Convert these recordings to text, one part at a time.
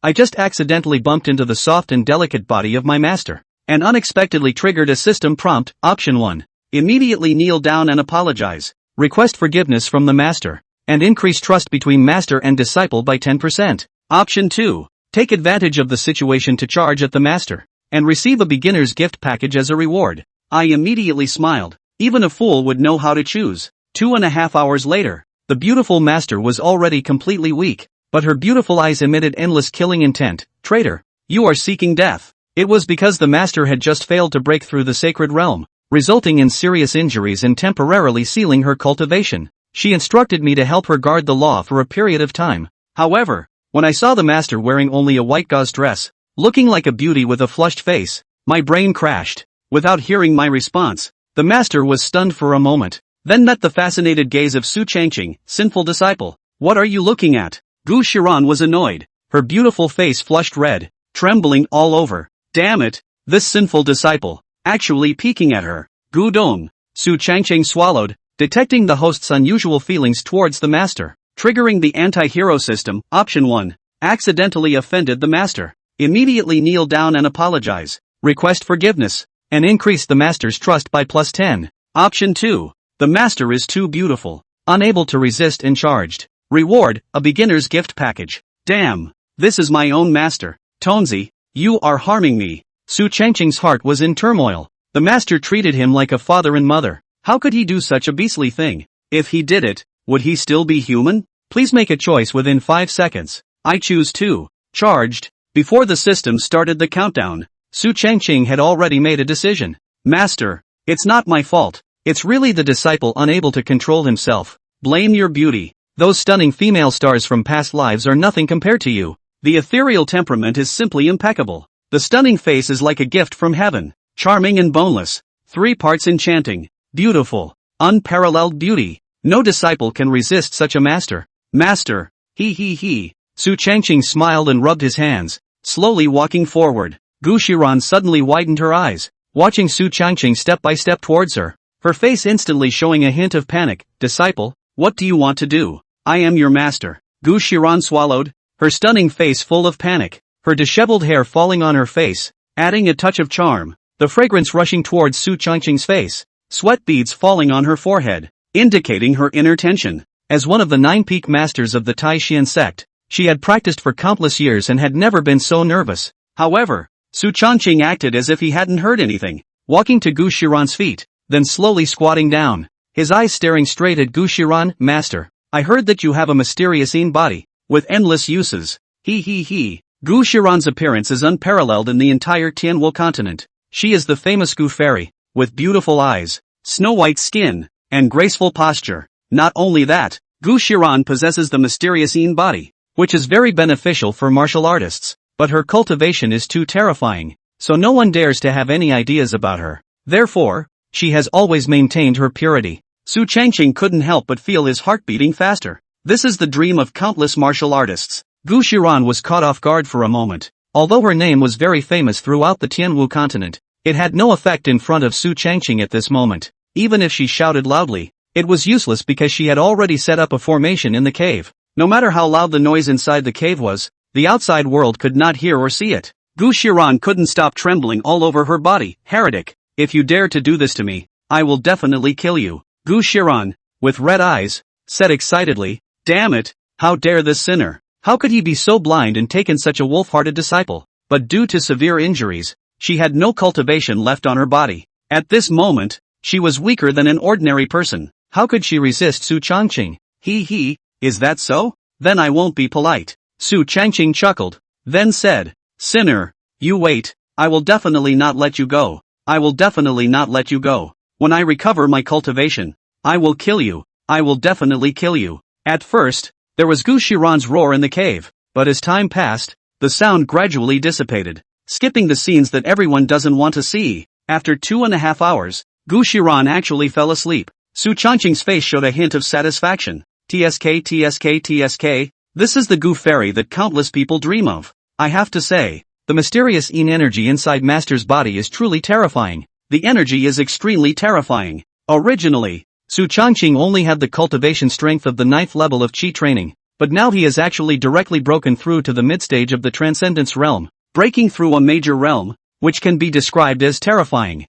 I just accidentally bumped into the soft and delicate body of my master, and unexpectedly triggered a system prompt. Option 1. Immediately kneel down and apologize. Request forgiveness from the master, and increase trust between master and disciple by 10%. Option 2. Take advantage of the situation to charge at the master, and receive a beginner's gift package as a reward. I immediately smiled. Even a fool would know how to choose. 2.5 hours later, the beautiful master was already completely weak, but her beautiful eyes emitted endless killing intent. Traitor, you are seeking death. It was because the master had just failed to break through the sacred realm, resulting in serious injuries and temporarily sealing her cultivation. She instructed me to help her guard the law for a period of time. However, when I saw the master wearing only a white gauze dress, looking like a beauty with a flushed face, my brain crashed. Without hearing my response, the master was stunned for a moment, then met the fascinated gaze of Su Changqing, sinful disciple. What are you looking at? Gu Shiran was annoyed, her beautiful face flushed red, trembling all over. Damn it, this sinful disciple, actually peeking at her. Gu Dong. Su Changqing swallowed, detecting the host's unusual feelings towards the master. Triggering the anti-hero system. Option 1. Accidentally offended the master. Immediately kneel down and apologize. Request forgiveness, and increase the master's trust by +10. Option 2. The master is too beautiful. Unable to resist and charged. Reward, a beginner's gift package. Damn, this is my own master. Tonzi, you are harming me. Su Changqing's heart was in turmoil. The master treated him like a father and mother. How could he do such a beastly thing? If he did it, would he still be human? Please make a choice within 5 seconds. I choose 2. Charged. Before the system started the countdown, Su Changqing had already made a decision. Master, it's not my fault. It's really the disciple unable to control himself. Blame your beauty. Those stunning female stars from past lives are nothing compared to you. The ethereal temperament is simply impeccable. The stunning face is like a gift from heaven. Charming and boneless. 3 parts enchanting. Beautiful. Unparalleled beauty. No disciple can resist such a master. Master. He. Su Changqing smiled and rubbed his hands, slowly walking forward. Gu Shiran suddenly widened her eyes, watching Su Changqing step by step towards her, her face instantly showing a hint of panic. Disciple, what do you want to do? I am your master. Gu Shiran swallowed, her stunning face full of panic, her disheveled hair falling on her face, adding a touch of charm, the fragrance rushing towards Su Changqing's face, sweat beads falling on her forehead, indicating her inner tension. As one of the 9 peak masters of the Tai Xian sect, she had practiced for countless years and had never been so nervous. However, Su Changqing acted as if he hadn't heard anything, walking to Gu Shiran's feet, then slowly squatting down, his eyes staring straight at Gu Shiran. Master, I heard that you have a mysterious body, with endless uses. He. Gu Shiran's appearance is unparalleled in the entire Tianwu continent. She is the famous Gu fairy, with beautiful eyes, snow-white skin, and graceful posture. Not only that, Gu Shiran possesses the mysterious body, which is very beneficial for martial artists, but her cultivation is too terrifying, so no one dares to have any ideas about her. Therefore, she has always maintained her purity. Su Changqing couldn't help but feel his heart beating faster. This is the dream of countless martial artists. Gu Shiran was caught off guard for a moment. Although her name was very famous throughout the Tianwu continent, it had no effect in front of Su Changqing at this moment. Even if she shouted loudly, it was useless because she had already set up a formation in the cave. No matter how loud the noise inside the cave was, the outside world could not hear or see it. Gu Shiran couldn't stop trembling all over her body. Heretic, if you dare to do this to me, I will definitely kill you. Gu Shiran, with red eyes, said excitedly, damn it, how dare this sinner? How could he be so blind and taken such a wolf-hearted disciple? But due to severe injuries, she had no cultivation left on her body. At this moment, she was weaker than an ordinary person. How could she resist Su Changqing? He, is that so? Then I won't be polite. Su Changqing chuckled, then said, sinner, you wait, I will definitely not let you go. I will definitely not let you go. When I recover my cultivation, I will kill you. I will definitely kill you. At first, there was Gu Shiran's roar in the cave, but as time passed, the sound gradually dissipated, skipping the scenes that everyone doesn't want to see. After 2.5 hours, Gu Shiran actually fell asleep. Su Changqing's face showed a hint of satisfaction. TSK. This is the Gu fairy that countless people dream of. I have to say, the mysterious energy inside Master's body is truly terrifying. The energy is extremely terrifying. Originally, Su Changqing only had the cultivation strength of the 9th level of Qi training, but now he has actually directly broken through to the mid-stage of the Transcendence realm, breaking through a major realm, which can be described as terrifying.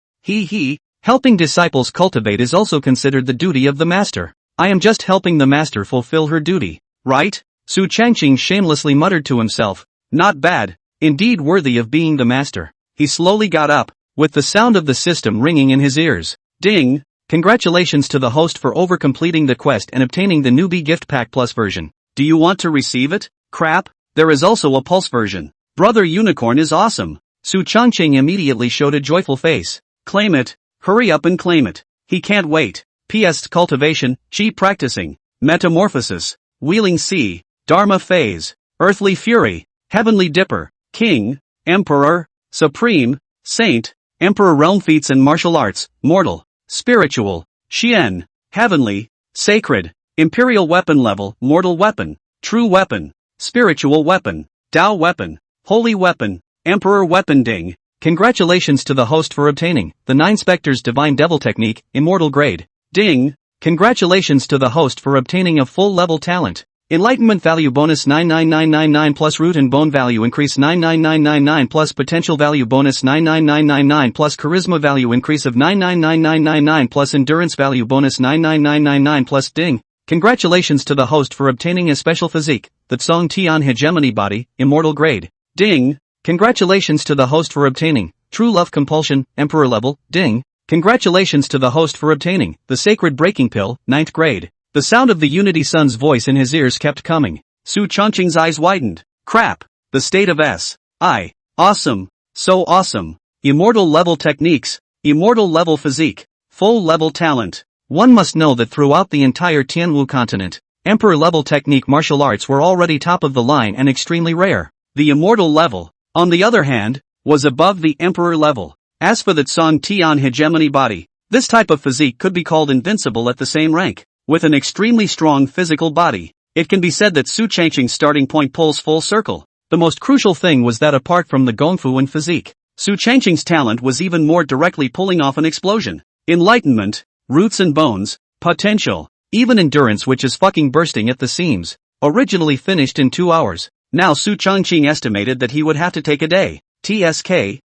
Helping disciples cultivate is also considered the duty of the master. I am just helping the master fulfill her duty, right? Su Changqing shamelessly muttered to himself. Not bad, indeed worthy of being the master. He slowly got up, with the sound of the system ringing in his ears. Ding! Congratulations to the host for over-completing the quest and obtaining the newbie gift pack plus version. Do you want to receive it? Crap, there is also a pulse version. Brother Unicorn is awesome. Su Changqing immediately showed a joyful face. Claim it. Hurry up and claim it. He can't wait. PS cultivation, chi practicing, metamorphosis, wheeling sea, dharma phase, earthly fury, heavenly dipper, king, emperor, supreme, saint, emperor realm feats and martial arts, mortal, spiritual, xian, heavenly, sacred, imperial weapon level, mortal weapon, true weapon, spiritual weapon, Tao weapon, holy weapon, emperor weapon. Ding. Congratulations to the host for obtaining the 9 Spectres Divine Devil Technique, Immortal Grade. Ding! Congratulations to the host for obtaining a full level talent. Enlightenment value bonus 99999 plus root and bone value increase 99999 plus potential value bonus 99999 plus charisma value increase of 999999 plus endurance value bonus 99999 plus. Ding! Congratulations to the host for obtaining a special physique, the Tsong Tian Hegemony Body, Immortal Grade. Ding! Congratulations to the host for obtaining True Love Compulsion, Emperor Level. Ding! Congratulations to the host for obtaining the Sacred Breaking Pill, 9th Grade. The sound of the Unity Sun's voice in his ears kept coming. Su Changqing's eyes widened. Crap! The state of S.I. Awesome! So awesome! Immortal level techniques, immortal level physique, full level talent. One must know that throughout the entire Tianwu continent, Emperor level technique martial arts were already top of the line and extremely rare. The immortal level, on the other hand, was above the emperor level. As for the Tsong Tian Hegemony Body, this type of physique could be called invincible at the same rank. With an extremely strong physical body, it can be said that Su Changqing's starting point pulls full circle. The most crucial thing was that apart from the gongfu and physique, Su Changqing's talent was even more directly pulling off an explosion. Enlightenment, roots and bones, potential, even endurance, which is fucking bursting at the seams. Originally finished in 2 hours. Now Su Changqing estimated that he would have to take a day. TSK.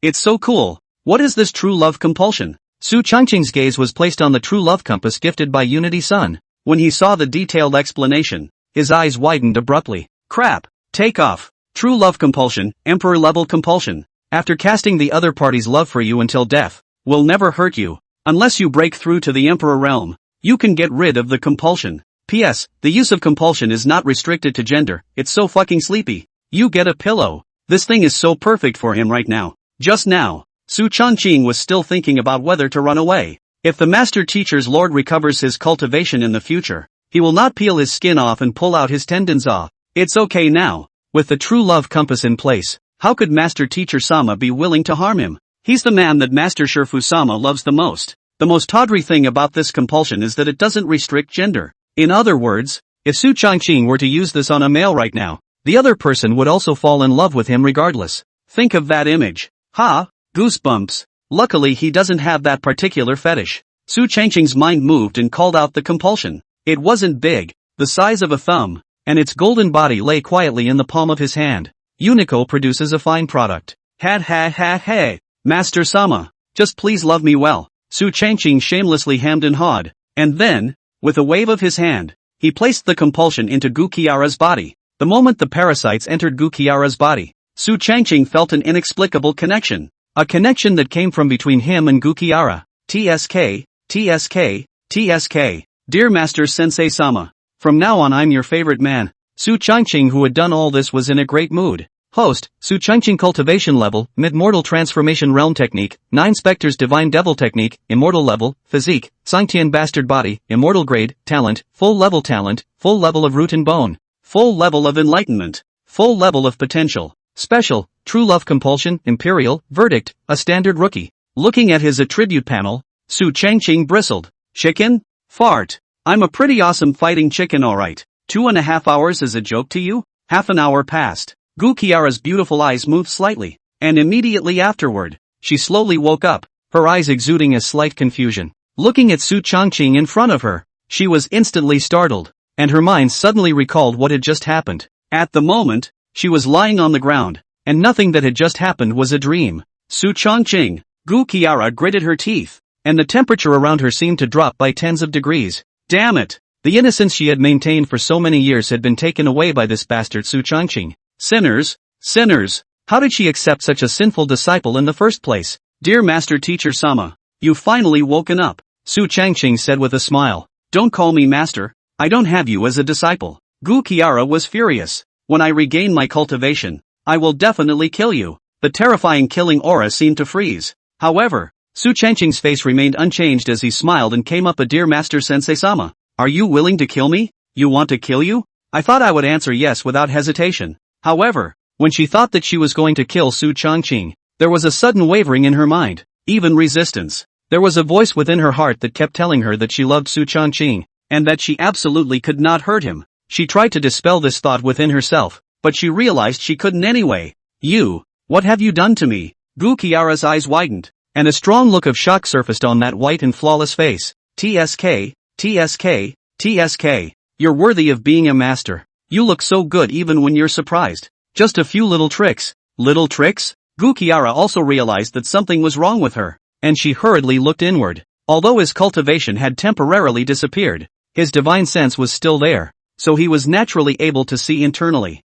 It's so cool. What is this true love compulsion? Su Changqing's gaze was placed on the true love compass gifted by Unity Sun. When he saw the detailed explanation, his eyes widened abruptly. Crap. Take off. True love compulsion, emperor level compulsion. After casting the other party's love for you until death, will never hurt you. Unless you break through to the emperor realm, you can get rid of the compulsion. P.S. The use of compulsion is not restricted to gender. It's so fucking sleepy. You get a pillow. This thing is so perfect for him right now. Just now, Su Changqing was still thinking about whether to run away. If the master teacher's lord recovers his cultivation in the future, he will not peel his skin off and pull out his tendons off. It's okay now. With the true love compass in place, how could master teacher Sama be willing to harm him? He's the man that Master Shifu Sama loves the most. The most tawdry thing about this compulsion is that it doesn't restrict gender. In other words, if Su Changqing were to use this on a male right now, the other person would also fall in love with him regardless. Think of that image. Ha! Goosebumps. Luckily he doesn't have that particular fetish. Su Changqing's mind moved and called out the compulsion. It wasn't big, the size of a thumb, and its golden body lay quietly in the palm of his hand. Unico produces a fine product. Hey, Master Sama, just please love me well. Su Changqing shamelessly hemmed and hawed, and then, with a wave of his hand, he placed the compulsion into Gu Qiara's body. The moment the parasites entered Gu Qiara's body, Su Changqing felt an inexplicable connection. A connection that came from between him and Gu Qiara. TSK. Dear Master Sensei Sama, from now on I'm your favorite man. Su Changqing, who had done all this, was in a great mood. Host, Su Changqing cultivation level, mid-mortal transformation realm technique, 9 Spectres Divine Devil Technique, immortal level, physique, Sangtian bastard body, immortal grade, talent, full level of root and bone, full level of enlightenment, full level of potential, special, true love compulsion, imperial, verdict, a standard rookie. Looking at his attribute panel, Su Changqing bristled. Chicken? Fart. I'm a pretty awesome fighting chicken, alright. 2.5 hours is a joke to you? Half an hour passed. Gu Qiara's beautiful eyes moved slightly, and immediately afterward, she slowly woke up, her eyes exuding a slight confusion. Looking at Su Changqing in front of her, she was instantly startled. and her mind suddenly recalled what had just happened. At the moment, she was lying on the ground, and nothing that had just happened was a dream. Su Changqing, Gu Qiara gritted her teeth, and the temperature around her seemed to drop by tens of degrees. Damn it! The innocence she had maintained for so many years had been taken away by this bastard Su Changqing. Sinners! Sinners! How did she accept such a sinful disciple in the first place? Dear Master Teacher Sama, you've finally woken up, Su Changqing said with a smile. Don't call me master, I don't have you as a disciple. Gu Qiara was furious. When I regain my cultivation, I will definitely kill you. The terrifying killing aura seemed to freeze. However, Su Changqing's face remained unchanged as he smiled and came up. Dear Master Sensei Sama, are you willing to kill me? You want to kill you? I thought I would answer yes without hesitation. However, when she thought that she was going to kill Su Changqing, there was a sudden wavering in her mind, even resistance. There was a voice within her heart that kept telling her that she loved Su Changqing, and that she absolutely could not hurt him. She tried to dispel this thought within herself, but she realized she couldn't anyway. You, what have you done to me? Gu Qiara's eyes widened, and a strong look of shock surfaced on that white and flawless face. TSK, TSK, TSK. You're worthy of being a master. You look so good even when you're surprised. Just a few little tricks. Little tricks? Gu Qiara also realized that something was wrong with her, and she hurriedly looked inward. Although his cultivation had temporarily disappeared, his divine sense was still there, so he was naturally able to see internally.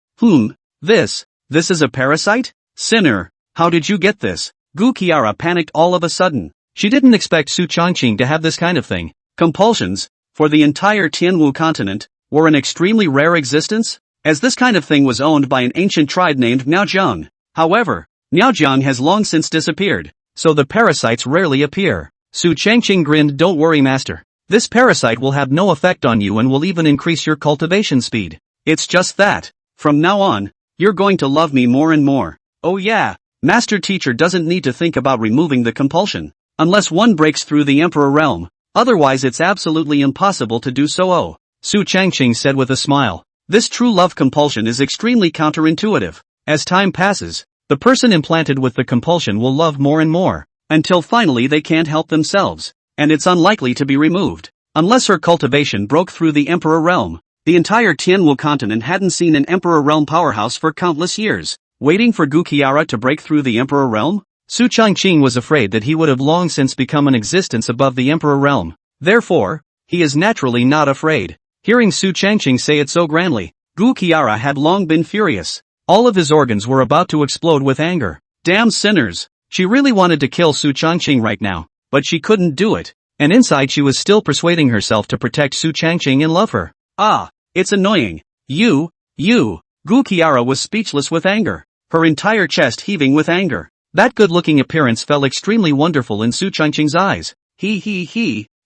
This is a parasite? Sinner, how did you get this? Gu Qiara panicked all of a sudden. She didn't expect Su Changqing to have this kind of thing. Compulsions, for the entire Tianwu continent, were an extremely rare existence, as this kind of thing was owned by an ancient tribe named Miaojiang. However, Miaojiang has long since disappeared, so the parasites rarely appear. Su Changqing grinned. Don't worry, master. This parasite will have no effect on you and will even increase your cultivation speed. It's just that, from now on, you're going to love me more and more. Oh yeah, Master Teacher doesn't need to think about removing the compulsion, unless one breaks through the Emperor realm, otherwise it's absolutely impossible to do so. Oh, Su Changqing said with a smile. This true love compulsion is extremely counterintuitive. As time passes, the person implanted with the compulsion will love more and more, until finally they can't help themselves, and it's unlikely to be removed, unless her cultivation broke through the Emperor realm. The entire Tianwu continent hadn't seen an Emperor realm powerhouse for countless years. Waiting for Gu Qiara to break through the Emperor realm? Su Changqing was afraid that he would have long since become an existence above the Emperor realm. Therefore, he is naturally not afraid. Hearing Su Changqing say it so grandly, Gu Qiara had long been furious. All of his organs were about to explode with anger. Damn sinners! She really wanted to kill Su Changqing right now, but she couldn't do it, and inside she was still persuading herself to protect Su Changqing and love her. Ah, it's annoying. You. Gu Qiara was speechless with anger, her entire chest heaving with anger. That good-looking appearance fell extremely wonderful in Su Changqing's eyes.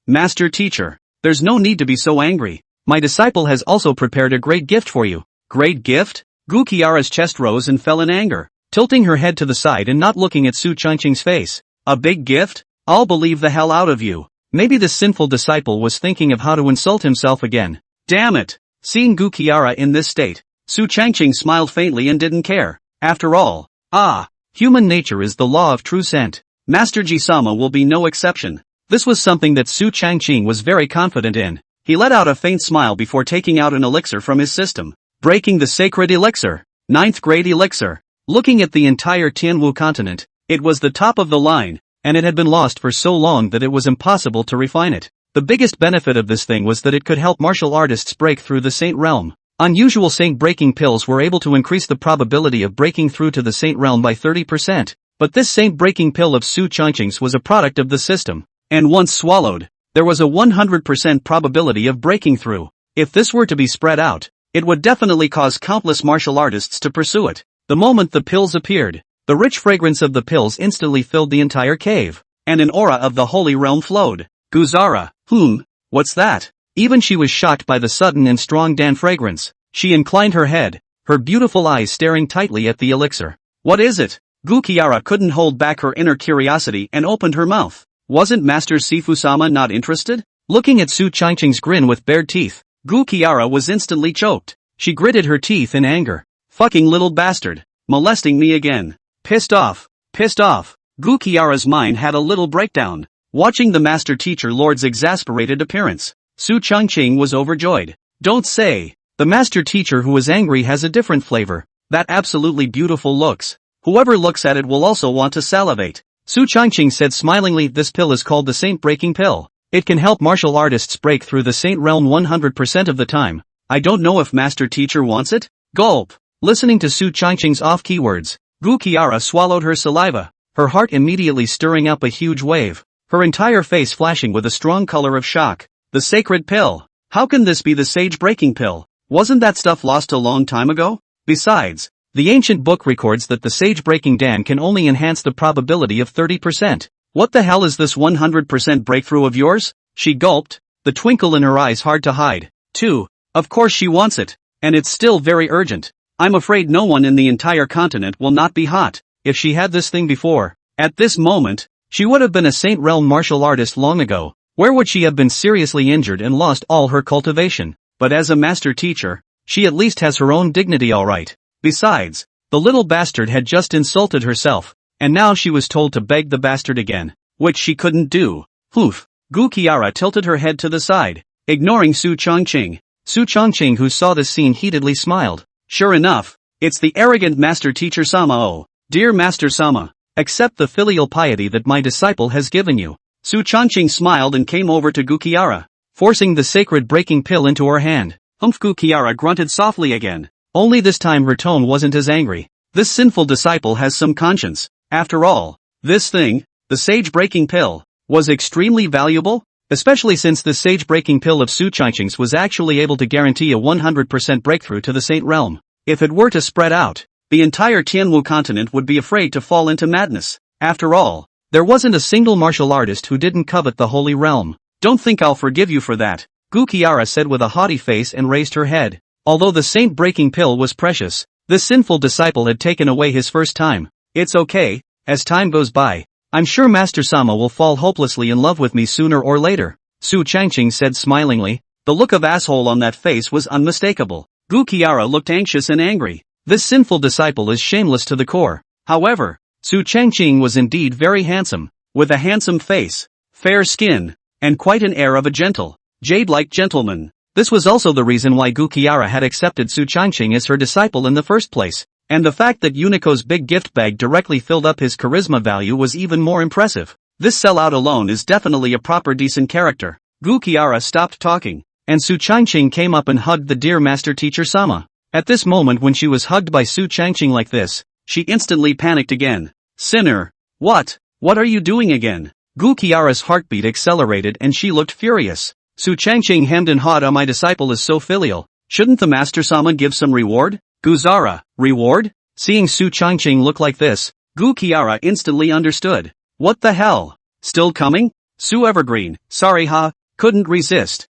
Master Teacher, there's no need to be so angry. My disciple has also prepared a great gift for you. Great gift? Gu Qiara's chest rose and fell in anger, tilting her head to the side and not looking at Su Changqing's face. A big gift? I'll believe the hell out of you. Maybe this sinful disciple was thinking of how to insult himself again. Damn it! Seeing Gu Qiara in this state, Su Changqing smiled faintly and didn't care. After all, human nature is the law of true scent. Master Jisama will be no exception. This was something that Su Changqing was very confident in. He let out a faint smile before taking out an elixir from his system. Breaking the sacred elixir. 9th grade elixir. Looking at the entire Tianwu continent, it was the top of the line, and it had been lost for so long that it was impossible to refine it. The biggest benefit of this thing was that it could help martial artists break through the Saint realm. Unusual saint-breaking pills were able to increase the probability of breaking through to the Saint realm by 30%, but this saint-breaking pill of Su Changqing's was a product of the system, and once swallowed, there was a 100% probability of breaking through. If this were to be spread out, it would definitely cause countless martial artists to pursue it. The moment the pills appeared, the rich fragrance of the pills instantly filled the entire cave, and an aura of the holy realm flowed. Guzara, what's that? Even she was shocked by the sudden and strong Dan fragrance. She inclined her head, her beautiful eyes staring tightly at the elixir. What is it? Gu Qiara couldn't hold back her inner curiosity and opened her mouth. Wasn't Master Sifu-sama not interested? Looking at Su Changqing's grin with bared teeth, Gu Qiara was instantly choked. She gritted her teeth in anger. Fucking little bastard. Molesting me again. Pissed off. Gu Qiara's mind had a little breakdown. Watching the Master Teacher Lord's exasperated appearance, Su Changqing was overjoyed. Don't say. The master teacher who is angry has a different flavor. That absolutely beautiful looks. Whoever looks at it will also want to salivate. Su Changqing said smilingly, this pill is called the Saint Breaking Pill. It can help martial artists break through the Saint realm 100% of the time. I don't know if master teacher wants it? Gulp. Listening to Su Changqing's off-key words, Gu Qiara swallowed her saliva, her heart immediately stirring up a huge wave, her entire face flashing with a strong color of shock. The sacred pill. How can this be the sage breaking pill? Wasn't that stuff lost a long time ago? Besides, the ancient book records that the sage breaking dan can only enhance the probability of 30%. What the hell is this 100% breakthrough of yours? She gulped, the twinkle in her eyes hard to hide. 2. Of course she wants it. And it's still very urgent. I'm afraid no one in the entire continent will not be hot. If she had this thing before, at this moment, she would have been a Saint Realm martial artist long ago. Where would she have been seriously injured and lost all her cultivation? But as a master teacher, she at least has her own dignity alright. Besides, the little bastard had just insulted herself, and now she was told to beg the bastard again, which she couldn't do. Poof. Gu Qiara tilted her head to the side, ignoring Su Changqing. Su Changqing, who saw this scene, heatedly smiled. Sure enough, it's the arrogant master teacher Sama. Oh, dear master Sama, accept the filial piety that my disciple has given you. Su Changqing smiled and came over to Gu Qiara, forcing the sacred breaking pill into her hand. Humph. Gu Qiara grunted softly again. Only this time her tone wasn't as angry. This sinful disciple has some conscience. After all, this thing, the sage breaking pill, was extremely valuable, especially since the sage breaking pill of Su Changqing's was actually able to guarantee a 100% breakthrough to the Saint Realm. If it were to spread out, the entire Tianwu continent would be afraid to fall into madness. After all, there wasn't a single martial artist who didn't covet the Holy Realm. Don't think I'll forgive you for that, Gu Qiara said with a haughty face and raised her head. Although the saint breaking pill was precious, this sinful disciple had taken away his first time. It's okay, as time goes by, I'm sure Master Sama will fall hopelessly in love with me sooner or later, Su Changqing said smilingly. The look of asshole on that face was unmistakable. Gu Qiara looked anxious and angry. This sinful disciple is shameless to the core. However, Su Changqing was indeed very handsome, with a handsome face, fair skin, and quite an air of a gentle, jade-like gentleman. This was also the reason why Gu Qiara had accepted Su Changqing as her disciple in the first place, and the fact that Unico's big gift bag directly filled up his charisma value was even more impressive. This sellout alone is definitely a proper decent character. Gu Qiara stopped talking, and Su Changqing came up and hugged the dear master teacher Sama. At this moment, when she was hugged by Su Changqing like this, she instantly panicked again. Sinner! What are you doing again? Gu Qiara's heartbeat accelerated and she looked furious. Su Changqing hemmed and hawed. My disciple is so filial. Shouldn't the master Sama give some reward? Guzara, reward? Seeing Su Changqing look like this, Gu Qiara instantly understood. What the hell? Still coming? Su Evergreen, sorry couldn't resist.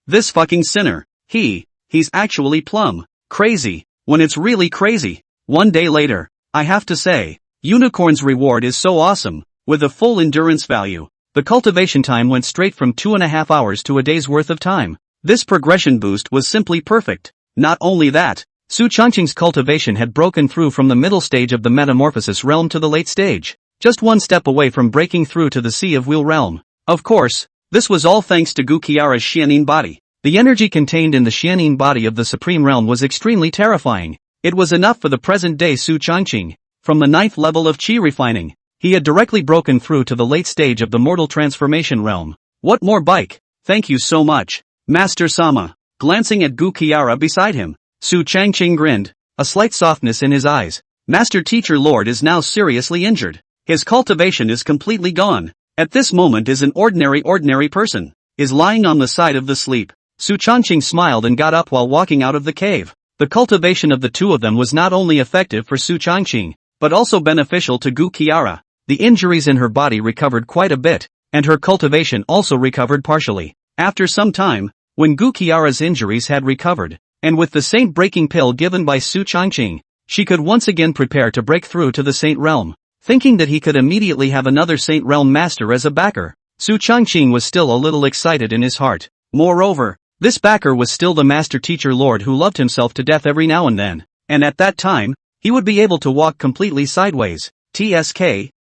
This fucking sinner. He's actually plumb crazy, when it's really crazy. One day later, I have to say, Unicorn's reward is so awesome, with a full endurance value. The cultivation time went straight from 2.5 hours to a day's worth of time. This progression boost was simply perfect. Not only that, Su Changqing's cultivation had broken through from the middle stage of the metamorphosis realm to the late stage, just one step away from breaking through to the Sea of Wheel realm. Of course, this was all thanks to Gu Qiara's Xianin body. The energy contained in the Xianin body of the Supreme Realm was extremely terrifying. It was enough for the present-day Su Changqing. From the 9th level of Qi refining, he had directly broken through to the late stage of the mortal transformation realm. What more bike? Thank you so much, Master Sama. Glancing at Gu Qiara beside him, Su Changqing grinned, a slight softness in his eyes. Master Teacher Lord is now seriously injured. His cultivation is completely gone. At this moment is an ordinary person, is lying on the side of the sleep. Su Changqing smiled and got up while walking out of the cave. The cultivation of the two of them was not only effective for Su Changqing, but also beneficial to Gu Qiara. The injuries in her body recovered quite a bit, and her cultivation also recovered partially. After some time, when Gu Qiara's injuries had recovered, and with the saint breaking pill given by Su Changqing, she could once again prepare to break through to the Saint Realm. Thinking that he could immediately have another Saint Realm master as a backer, Su Changqing was still a little excited in his heart. Moreover, this backer was still the Master Teacher Lord who loved himself to death every now and then, and at that time, he would be able to walk completely sideways. TSK,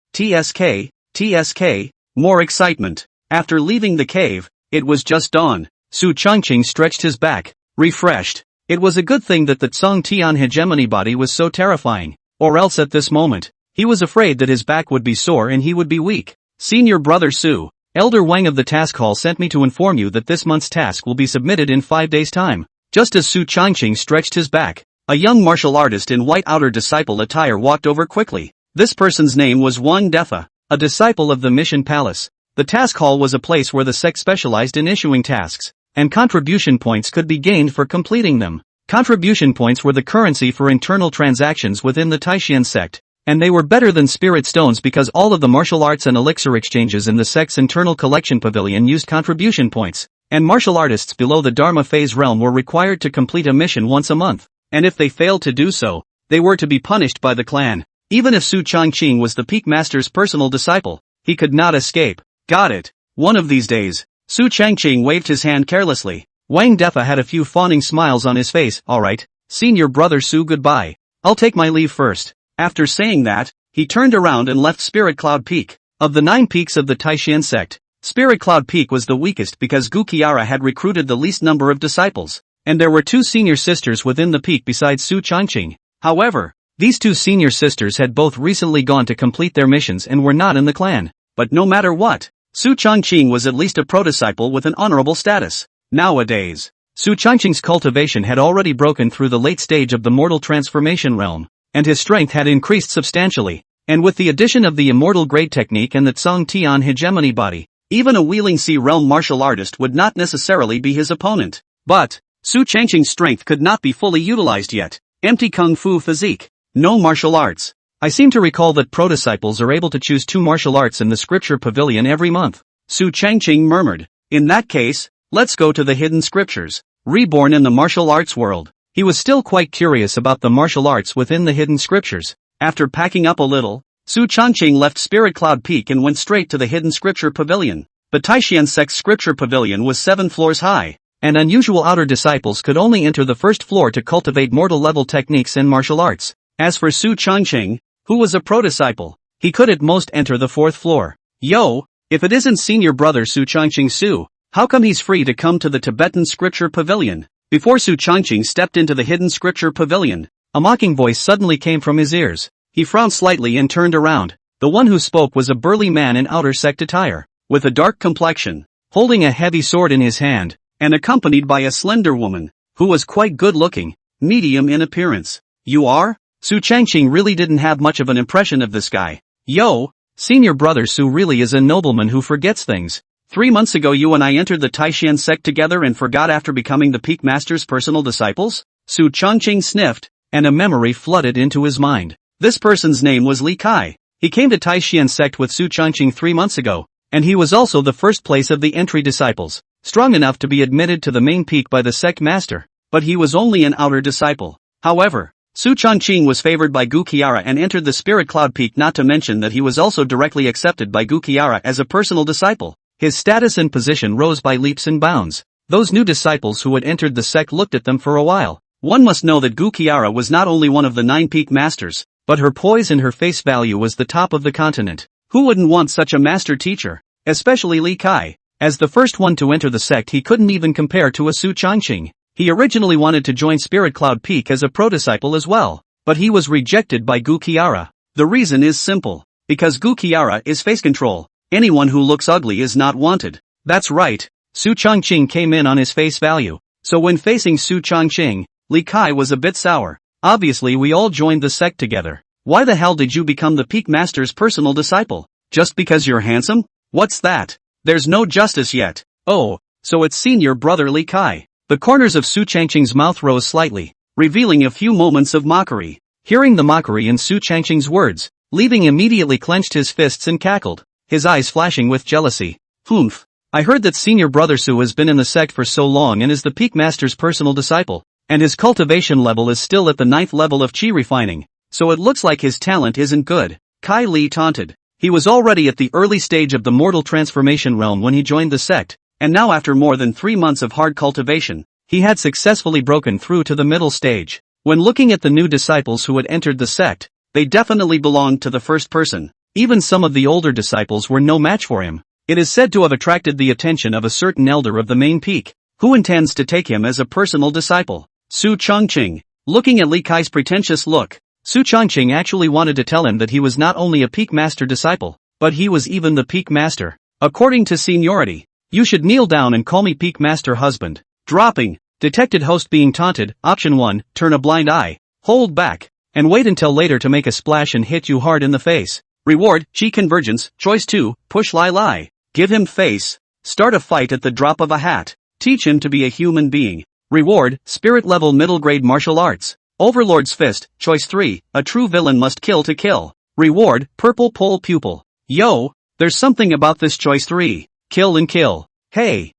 more excitement. After leaving the cave, it was just dawn. Su Changqing stretched his back, refreshed. It was a good thing that the Tsang Tian hegemony body was so terrifying, or else at this moment, he was afraid that his back would be sore and he would be weak. Senior brother Su, Elder Wang of the task hall sent me to inform you that this month's task will be submitted in 5 days' time. Just as Su Changqing stretched his back, a young martial artist in white outer disciple attire walked over quickly. This person's name was Wang Defa, a disciple of the Mission Palace. The task hall was a place where the sect specialized in issuing tasks, and contribution points could be gained for completing them. Contribution points were the currency for internal transactions within the Taishan sect, and they were better than spirit stones because all of the martial arts and elixir exchanges in the sect's internal collection pavilion used contribution points, and martial artists below the Dharma phase realm were required to complete a mission once a month, and if they failed to do so, they were to be punished by the clan. Even if Su Changqing was the peak master's personal disciple, he could not escape. Got it. One of these days. Su Changqing waved his hand carelessly. Wang Defa had a few fawning smiles on his face. Alright, senior brother Su, goodbye. I'll take my leave first. After saying that, he turned around and left Spirit Cloud Peak. Of the 9 peaks of the Taishan sect, Spirit Cloud Peak was the weakest because Gu Qiara had recruited the least number of disciples, and there were 2 senior sisters within the peak besides Su Changqing. However, these 2 senior sisters had both recently gone to complete their missions and were not in the clan. But no matter what, Su Changqing was at least a pro-disciple with an honorable status. Nowadays, Su Changqing's cultivation had already broken through the late stage of the mortal transformation realm, and his strength had increased substantially, and with the addition of the immortal grade technique and the Tsang Tian hegemony body, even a Wheeling Sea realm martial artist would not necessarily be his opponent. But, Su Changqing's strength could not be fully utilized yet. Empty kung fu physique. No martial arts. I seem to recall that pro-disciples are able to choose 2 martial arts in the scripture pavilion every month. Su Changqing murmured. In that case, let's go to the hidden scriptures. Reborn in the martial arts world, he was still quite curious about the martial arts within the hidden scriptures. After packing up a little, Su Changqing left Spirit Cloud Peak and went straight to the hidden scripture pavilion. The Taishan sect's scripture pavilion was 7 floors high, and unusual outer disciples could only enter the first floor to cultivate mortal-level techniques and martial arts. As for Su Changqing, who was a pro-disciple, he could at most enter the 4th floor. Yo, if it isn't senior brother Su Changqing Su, how come he's free to come to the Tibetan scripture pavilion? Before Su Changqing stepped into the hidden scripture pavilion, a mocking voice suddenly came from his ears. He frowned slightly and turned around. The one who spoke was a burly man in outer sect attire, with a dark complexion, holding a heavy sword in his hand, and accompanied by a slender woman, who was quite good-looking, medium in appearance. You are? Su Changqing really didn't have much of an impression of this guy. Yo, senior brother Su really is a nobleman who forgets things. 3 months ago you and I entered the Taishan sect together and forgot after becoming the peak master's personal disciples? Su Changqing sniffed, and a memory flooded into his mind. This person's name was Li Kai. He came to Taishan sect with Su Changqing 3 months ago, and he was also the first place of the entry disciples, strong enough to be admitted to the main peak by the sect master, but he was only an outer disciple. However, Su Changqing was favored by Gu Qiara and entered the Spirit Cloud Peak, not to mention that he was also directly accepted by Gu Qiara as a personal disciple. His status and position rose by leaps and bounds. Those new disciples who had entered the sect looked at them for a while. One must know that Gu Qiara was not only one of the 9 peak masters, but her poise and her face value was the top of the continent. Who wouldn't want such a master teacher? Especially Li Kai. As the first one to enter the sect, he couldn't even compare to a Su Changqing. He originally wanted to join Spirit Cloud Peak as a pro-disciple as well, but he was rejected by Gu Qiara. The reason is simple. Because Gu Qiara is face control. Anyone who looks ugly is not wanted. That's right. Su Changqing came in on his face value. So when facing Su Changqing, Li Kai was a bit sour. Obviously we all joined the sect together. Why the hell did you become the peak master's personal disciple? Just because you're handsome? What's that? There's no justice yet. Oh, so it's senior brother Li Kai. The corners of Su Changqing's mouth rose slightly, revealing a few moments of mockery. Hearing the mockery in Su Changqing's words, Li Bing immediately clenched his fists and cackled, his eyes flashing with jealousy. Humph. I heard that senior brother Su has been in the sect for so long and is the peak master's personal disciple, and his cultivation level is still at the 9th level of qi refining, so it looks like his talent isn't good. Kai Li taunted. He was already at the early stage of the mortal transformation realm when he joined the sect, and now after more than 3 months of hard cultivation, he had successfully broken through to the middle stage. When looking at the new disciples who had entered the sect, they definitely belonged to the first person. Even some of the older disciples were no match for him. It is said to have attracted the attention of a certain elder of the main peak, who intends to take him as a personal disciple? Su Chongqing. Looking at Li Kai's pretentious look, Su Chongqing actually wanted to tell him that he was not only a peak master disciple, but he was even the peak master. According to seniority, you should kneel down and call me peak master husband. Dropping. Detected host being taunted. Option 1, turn a blind eye, hold back, and wait until later to make a splash and hit you hard in the face. Reward, chi convergence. Choice 2, push Lai Lai. Give him face. Start a fight at the drop of a hat. Teach him to be a human being. Reward, spirit level middle grade martial arts. Overlord's fist. Choice 3, a true villain must kill to kill. Reward, purple pole pupil. Yo, there's something about this choice 3. Kill and kill. Hey,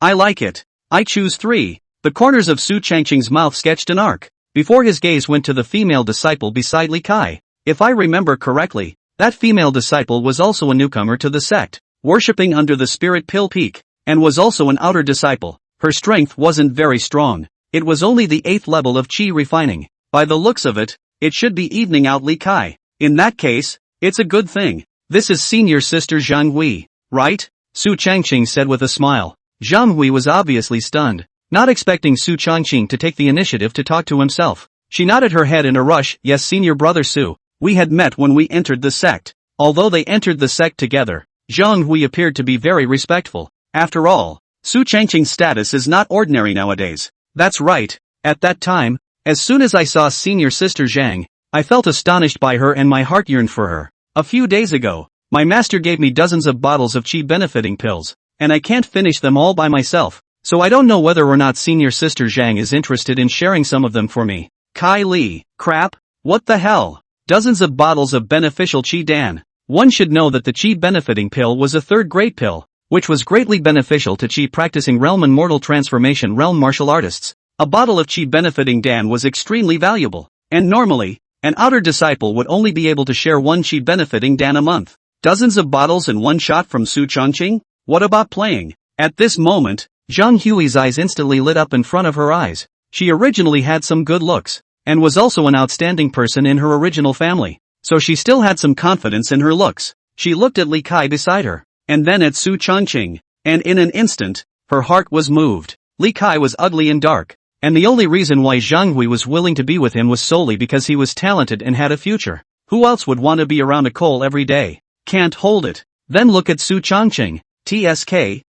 I like it. I choose 3. The corners of Su Changqing's mouth sketched an arc, before his gaze went to the female disciple beside Li Kai. If I remember correctly, that female disciple was also a newcomer to the sect, worshipping under the spirit pill peak, and was also an outer disciple. Her strength wasn't very strong. It was only the 8th level of chi refining. By the looks of it, it should be evening out Li Kai. In that case, it's a good thing. This is senior sister Zhang Hui, right? Su Changqing said with a smile. Zhang Hui was obviously stunned, not expecting Su Changqing to take the initiative to talk to himself. She nodded her head in a rush. Yes, senior brother Su. We had met when we entered the sect. Although they entered the sect together, Zhang Hui appeared to be very respectful. After all, Su Changqing's status is not ordinary nowadays. That's right. At that time, as soon as I saw senior sister Zhang, I felt astonished by her and my heart yearned for her. A few days ago, my master gave me dozens of bottles of chi benefiting pills, and I can't finish them all by myself, so I don't know whether or not senior sister Zhang is interested in sharing some of them for me. Kai Li, crap, what the hell? Dozens of bottles of beneficial chi dan. One should know that the chi benefiting pill was a 3rd grade pill, which was greatly beneficial to chi practicing realm and mortal transformation realm martial artists. A bottle of chi benefiting dan was extremely valuable, and normally, an outer disciple would only be able to share 1 chi benefiting dan a month. Dozens of bottles in one shot from Su Chongqing? What about playing? At this moment, Zhang Hui's eyes instantly lit up in front of her eyes. She originally had some good looks, and was also an outstanding person in her original family, so she still had some confidence in her looks. She looked at Li Kai beside her, and then at Su Chongqing, and in an instant, her heart was moved. Li Kai was ugly and dark, and the only reason why Zhang Hui was willing to be with him was solely because he was talented and had a future. Who else would want to be around a Cole every day? Can't hold it. Then look at Su Chongqing. TSK.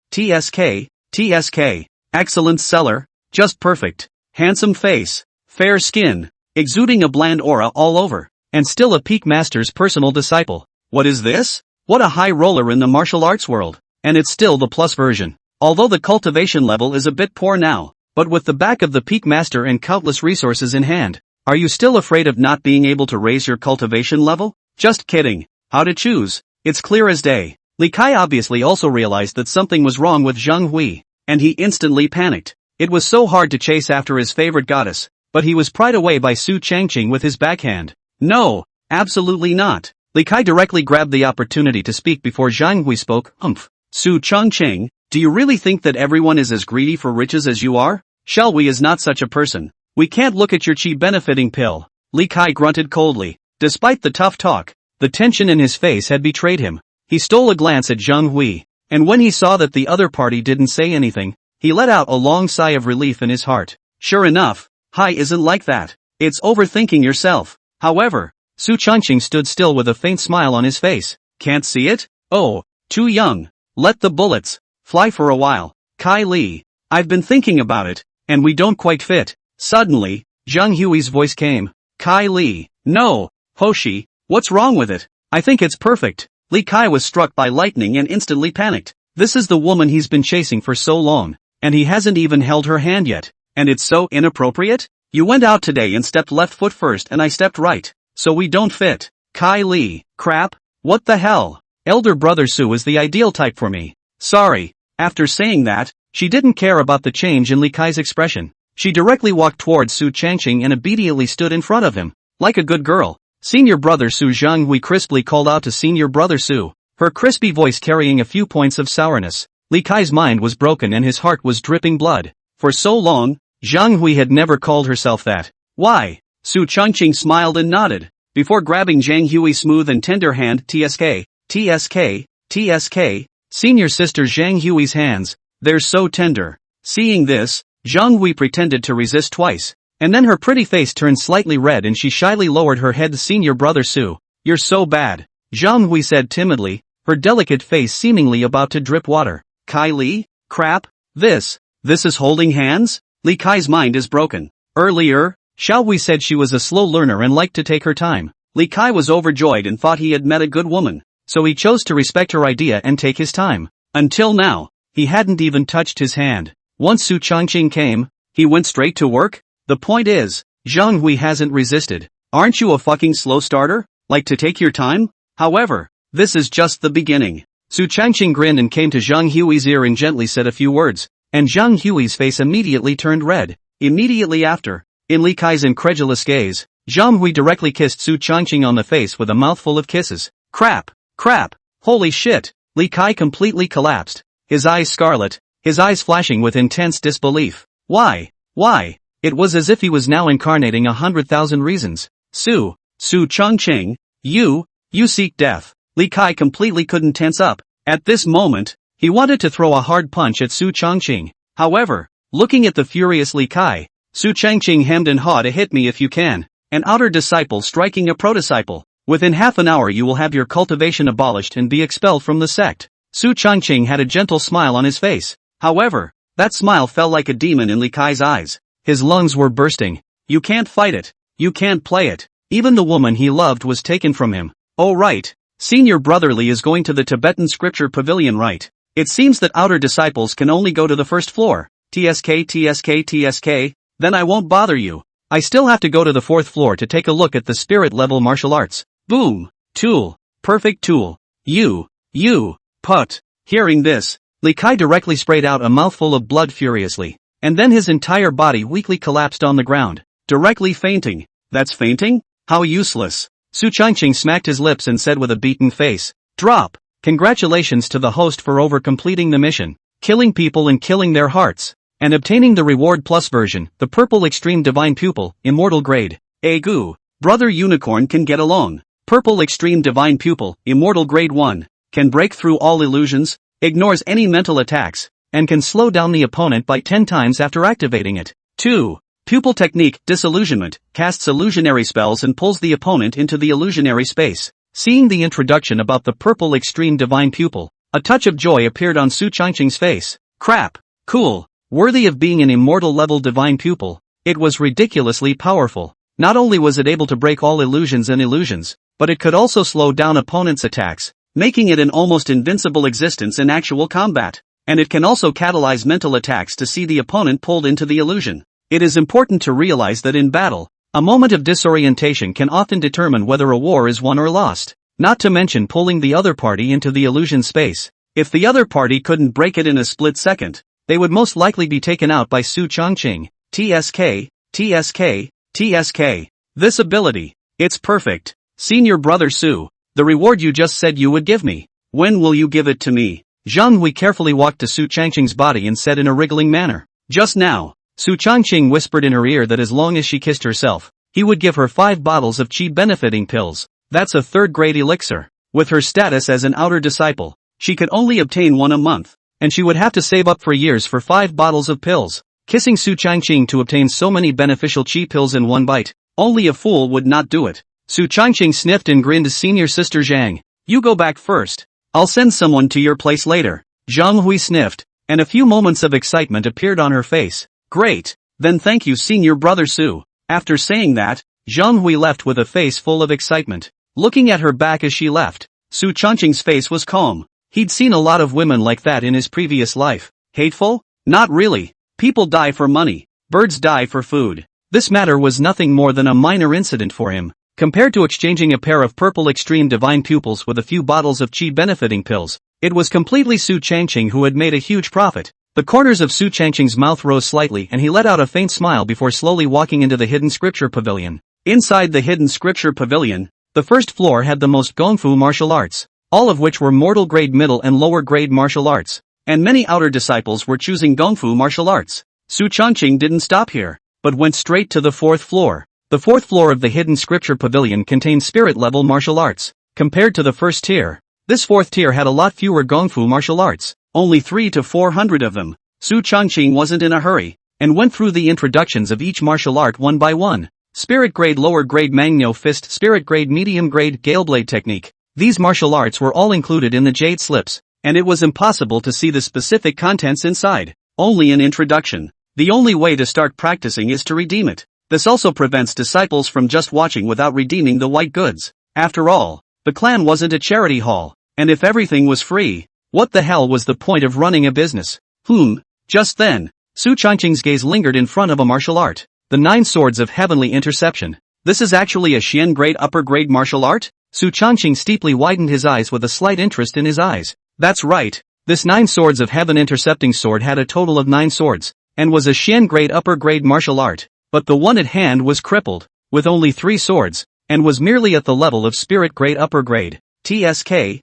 Excellent seller, just perfect. Handsome face, fair skin, exuding a bland aura all over, and still a peak master's personal disciple. What is this? What a high roller in the martial arts world. And it's still the plus version. Although the cultivation level is a bit poor now, but with the back of the peak master and countless resources in hand, are you still afraid of not being able to raise your cultivation level? Just kidding. How to choose? It's clear as day. Li Kai obviously also realized that something was wrong with Zhang Hui, and he instantly panicked. It was so hard to chase after his favorite goddess, but he was pried away by Su Changqing with his backhand. No, absolutely not. Li Kai directly grabbed the opportunity to speak before Zhang Hui spoke. Su Changqing, do you really think that everyone is as greedy for riches as you are? Shall we is not such a person. We can't look at your chi benefiting pill. Li Kai grunted coldly. Despite the tough talk, the tension in his face had betrayed him. He stole a glance at Zhang Hui, and when he saw that the other party didn't say anything, he let out a long sigh of relief in his heart. Sure enough, Hai isn't like that. It's overthinking yourself. However, Su Changqing stood still with a faint smile on his face. Can't see it? Oh, too young. Let the bullets fly for a while. Kai Li, I've been thinking about it, and we don't quite fit. Suddenly, Zhang Hui's voice came. Kai Li, no, Hoshi, what's wrong with it? I think it's perfect. Li Kai was struck by lightning and instantly panicked. This is the woman he's been chasing for so long, and he hasn't even held her hand yet. And it's so inappropriate? You went out today and stepped left foot first and I stepped right, so we don't fit. Kai Li, crap, what the hell? Elder brother Su is the ideal type for me. Sorry. After saying that, she didn't care about the change in Li Kai's expression. She directly walked towards Su Changqing and obediently stood in front of him, like a good girl. Senior brother Su. Zhang Hui crisply called out to senior brother Su, her crispy voice carrying a few points of sourness. Li Kai's mind was broken and his heart was dripping blood. For so long, Zhang Hui had never called herself that. Why? Su Changqing smiled and nodded, before grabbing Zhang Hui's smooth and tender hand. TSK. Senior sister Zhang Hui's hands, they're so tender. Seeing this, Zhang Hui pretended to resist twice, and then her pretty face turned slightly red and she shyly lowered her head. Senior brother Su, you're so bad, Zhang Hui said timidly, her delicate face seemingly about to drip water. Kai Li? Crap? This is holding hands? Li Kai's mind is broken. Earlier, Xiao Hui said she was a slow learner and liked to take her time. Li Kai was overjoyed and thought he had met a good woman, so he chose to respect her idea and take his time. Until now, he hadn't even touched his hand. Once Su Changqing came, he went straight to work? The point is, Zhang Hui hasn't resisted. Aren't you a fucking slow starter? Like to take your time? However, this is just the beginning. Su Changqing grinned and came to Zhang Hui's ear and gently said a few words, and Zhang Hui's face immediately turned red. Immediately after, in Li Kai's incredulous gaze, Zhang Hui directly kissed Su Changqing on the face with a mouthful of kisses. Crap! Holy shit! Li Kai completely collapsed, his eyes scarlet, his eyes flashing with intense disbelief. Why? It was as if he was now incarnating 100,000 reasons. Su Changqing, you seek death. Li Kai completely couldn't tense up. At this moment, he wanted to throw a hard punch at Su Changqing. However, looking at the furious Li Kai, Su Changqing hemmed and hawed. Hit me if you can. An outer disciple striking a prodisciple. Within half an hour you will have your cultivation abolished and be expelled from the sect. Su Changqing had a gentle smile on his face. However, that smile fell like a demon in Li Kai's eyes. His lungs were bursting. You can't fight it. You can't play it. Even the woman he loved was taken from him. Oh right. Senior brother Li is going to the Tibetan scripture pavilion, right? It seems that outer disciples can only go to the first floor. TSK. Then I won't bother you. I still have to go to the fourth floor to take a look at the spirit level martial arts. Boom. Tool. Perfect tool. You. Put. Hearing this, Li Kai directly sprayed out a mouthful of blood furiously, and then his entire body weakly collapsed on the ground, directly fainting. That's fainting? How useless. Su Changqing smacked his lips and said with a beaten face, drop. Congratulations to the host for over-completing the mission, killing people and killing their hearts, and obtaining the reward plus version, the purple extreme divine pupil, immortal grade. Egu. Brother Unicorn can get along. Purple extreme divine pupil, immortal grade 1, can break through all illusions, ignores any mental attacks, and can slow down the opponent by 10 times after activating it. 2. Pupil technique, disillusionment, casts illusionary spells and pulls the opponent into the illusionary space. Seeing the introduction about the purple extreme divine pupil, a touch of joy appeared on Su Changqing's face. Crap. Cool. Worthy of being an immortal level divine pupil. It was ridiculously powerful. Not only was it able to break all illusions and illusions, but it could also slow down opponents' attacks, making it an almost invincible existence in actual combat. And it can also catalyze mental attacks to see the opponent pulled into the illusion. It is important to realize that in battle, a moment of disorientation can often determine whether a war is won or lost, not to mention pulling the other party into the illusion space. If the other party couldn't break it in a split second, they would most likely be taken out by Su Changqing. TSK. This ability, it's perfect. Senior brother Su, the reward you just said you would give me. When will you give it to me? Zhang Hui carefully walked to Su Changqing's body and said in a wriggling manner. Just now. Su Changqing whispered in her ear that as long as she kissed herself, he would give her 5 bottles of chi benefiting pills. That's a 3rd-grade elixir. With her status as an outer disciple, she could only obtain 1 a month, and she would have to save up for years for 5 bottles of pills. Kissing Su Changqing to obtain so many beneficial chi pills in one bite, only a fool would not do it. Su Changqing sniffed and grinned. Senior sister Zhang, you go back first. I'll send someone to your place later. Zhang Hui sniffed, and a few moments of excitement appeared on her face. Great. Then thank you senior brother Su. After saying that, Zhang Hui left with a face full of excitement. Looking at her back as she left, Su Changqing's face was calm. He'd seen a lot of women like that in his previous life. Hateful? Not really. People die for money. Birds die for food. This matter was nothing more than a minor incident for him, compared to exchanging a pair of purple extreme divine pupils with a few bottles of chi benefiting pills. It was completely Su Changqing who had made a huge profit. The corners of Su Changqing's mouth rose slightly and he let out a faint smile before slowly walking into the hidden scripture pavilion. Inside the hidden scripture pavilion, the first floor had the most gongfu martial arts, all of which were mortal grade, middle and lower grade martial arts, and many outer disciples were choosing gongfu martial arts. Su Changqing didn't stop here, but went straight to the 4th floor. The 4th floor of the hidden scripture pavilion contained spirit level martial arts. Compared to the first tier, this 4th tier had a lot fewer gongfu martial arts, only 300 to 400 of them. Su Changqing wasn't in a hurry, and went through the introductions of each martial art one by one. Spirit grade, lower grade Mangno fist, spirit grade, medium grade Galeblade technique. These martial arts were all included in the jade slips, and it was impossible to see the specific contents inside. Only an introduction. The only way to start practicing is to redeem it. This also prevents disciples from just watching without redeeming the white goods. After all, the clan wasn't a charity hall, and if everything was free, what the hell was the point of running a business? Just then, Su Changqing's gaze lingered in front of a martial art. The 9 Swords of Heavenly Interception. This is actually a Xian grade upper grade martial art? Su Changqing steeply widened his eyes with a slight interest in his eyes. That's right, this 9 Swords of Heaven intercepting sword had a total of 9 swords, and was a Xian grade upper grade martial art, but the one at hand was crippled, with only 3 swords, and was merely at the level of spirit grade upper grade. TSK.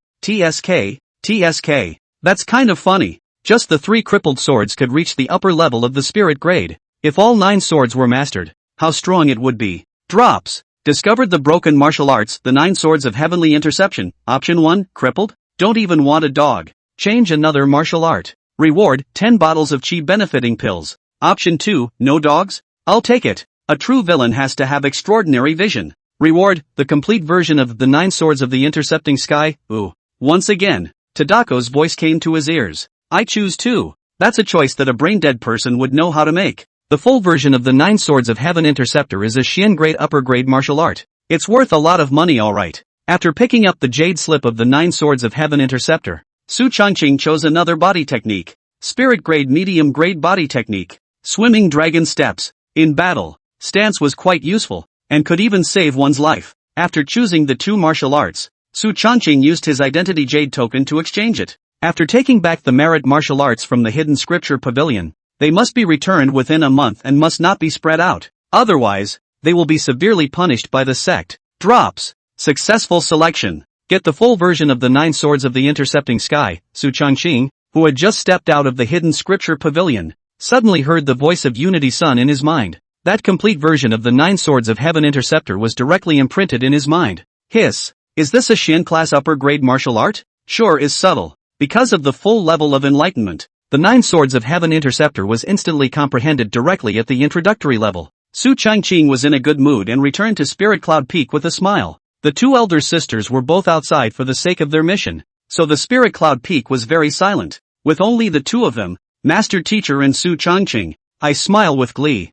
That's kind of funny. Just the 3 crippled swords could reach the upper level of the spirit grade. If all 9 swords were mastered, how strong it would be. Drops. Discovered the broken martial arts, the 9 Swords of Heavenly Interception. Option 1, crippled? Don't even want a dog. Change another martial art. Reward, 10 bottles of chi benefiting pills. Option 2, no dogs? I'll take it. A true villain has to have extraordinary vision. Reward, the complete version of the 9 Swords of the Intercepting Sky. Ooh. Once again, Tadako's voice came to his ears. I choose 2. That's a choice that a brain-dead person would know how to make. The full version of the 9 Swords of Heaven Interceptor is a Xian grade upper grade martial art. It's worth a lot of money, alright. After picking up the jade slip of the 9 Swords of Heaven Interceptor, Su Changqing chose another body technique. Spirit grade medium grade body technique. Swimming dragon steps. In battle, stance was quite useful, and could even save one's life. After choosing the 2 martial arts, Su Changqing used his identity jade token to exchange it. After taking back the merit martial arts from the hidden scripture pavilion, they must be returned within a month and must not be spread out. Otherwise, they will be severely punished by the sect. Drops. Successful selection. Get the full version of the 9 Swords of the Intercepting Sky. Su Changqing, who had just stepped out of the hidden scripture pavilion, suddenly heard the voice of Unity Sun in his mind. That complete version of the 9 Swords of Heaven Interceptor was directly imprinted in his mind. Hiss. Is this a Xian class upper grade martial art? Sure is subtle. Because of the full level of enlightenment, the 9 Swords of Heaven Interceptor was instantly comprehended directly at the introductory level. Su Changqing was in a good mood and returned to Spirit Cloud Peak with a smile. The 2 elder sisters were both outside for the sake of their mission, so the Spirit Cloud Peak was very silent. With only the 2 of them, Master Teacher and Su Changqing, I smile with glee.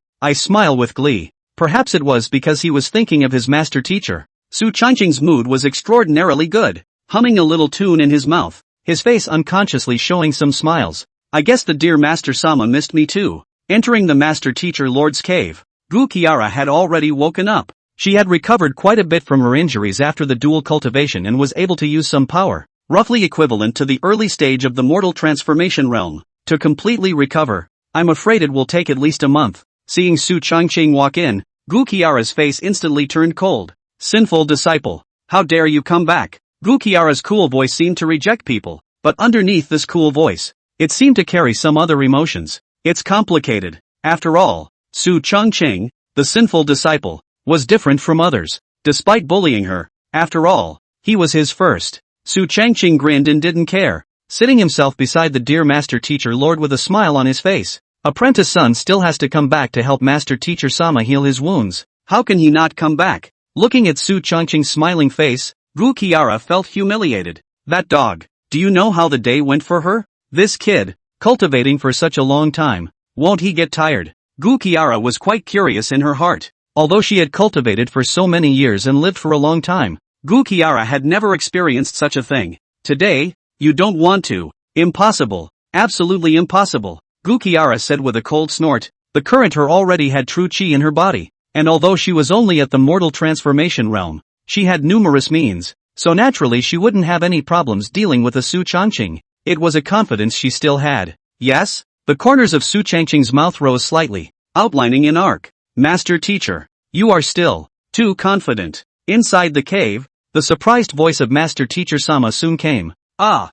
Perhaps it was because he was thinking of his Master Teacher. Su Changqing's mood was extraordinarily good, humming a little tune in his mouth, his face unconsciously showing some smiles. I guess the dear Master Sama missed me too. Entering the Master Teacher Lord's cave, Gu Kiara had already woken up. She had recovered quite a bit from her injuries after the dual cultivation and was able to use some power, roughly equivalent to the early stage of the mortal transformation realm, to completely recover. I'm afraid it will take at least a month. Seeing Su Changqing walk in, Gu Kiara's face instantly turned cold. Sinful disciple. How dare you come back? Gu Kiara's cool voice seemed to reject people, but underneath this cool voice, it seemed to carry some other emotions. It's complicated. After all, Su Changqing, the sinful disciple, was different from others. Despite bullying her, after all, he was his first. Su Changqing grinned and didn't care, sitting himself beside the dear Master Teacher Lord with a smile on his face. Apprentice Sun still has to come back to help Master Teacher Sama heal his wounds. How can he not come back? Looking at Su Changqing's smiling face, Gu Kiara felt humiliated. That dog. Do you know how the day went for her? This kid, cultivating for such a long time, won't he get tired? Gu Kiara was quite curious in her heart. Although she had cultivated for so many years and lived for a long time, Gu Kiara had never experienced such a thing. Today, you don't want to. Impossible. Absolutely impossible. Gu Kiara said with a cold snort. The current her already had true chi in her body, and although she was only at the mortal transformation realm, she had numerous means, so naturally she wouldn't have any problems dealing with a Su Changqing. It was a confidence she still had. Yes? The corners of Su Changqing's mouth rose slightly, outlining an arc. Master Teacher, you are still too confident. Inside the cave, the surprised voice of Master Teacher Sama soon came. Ah,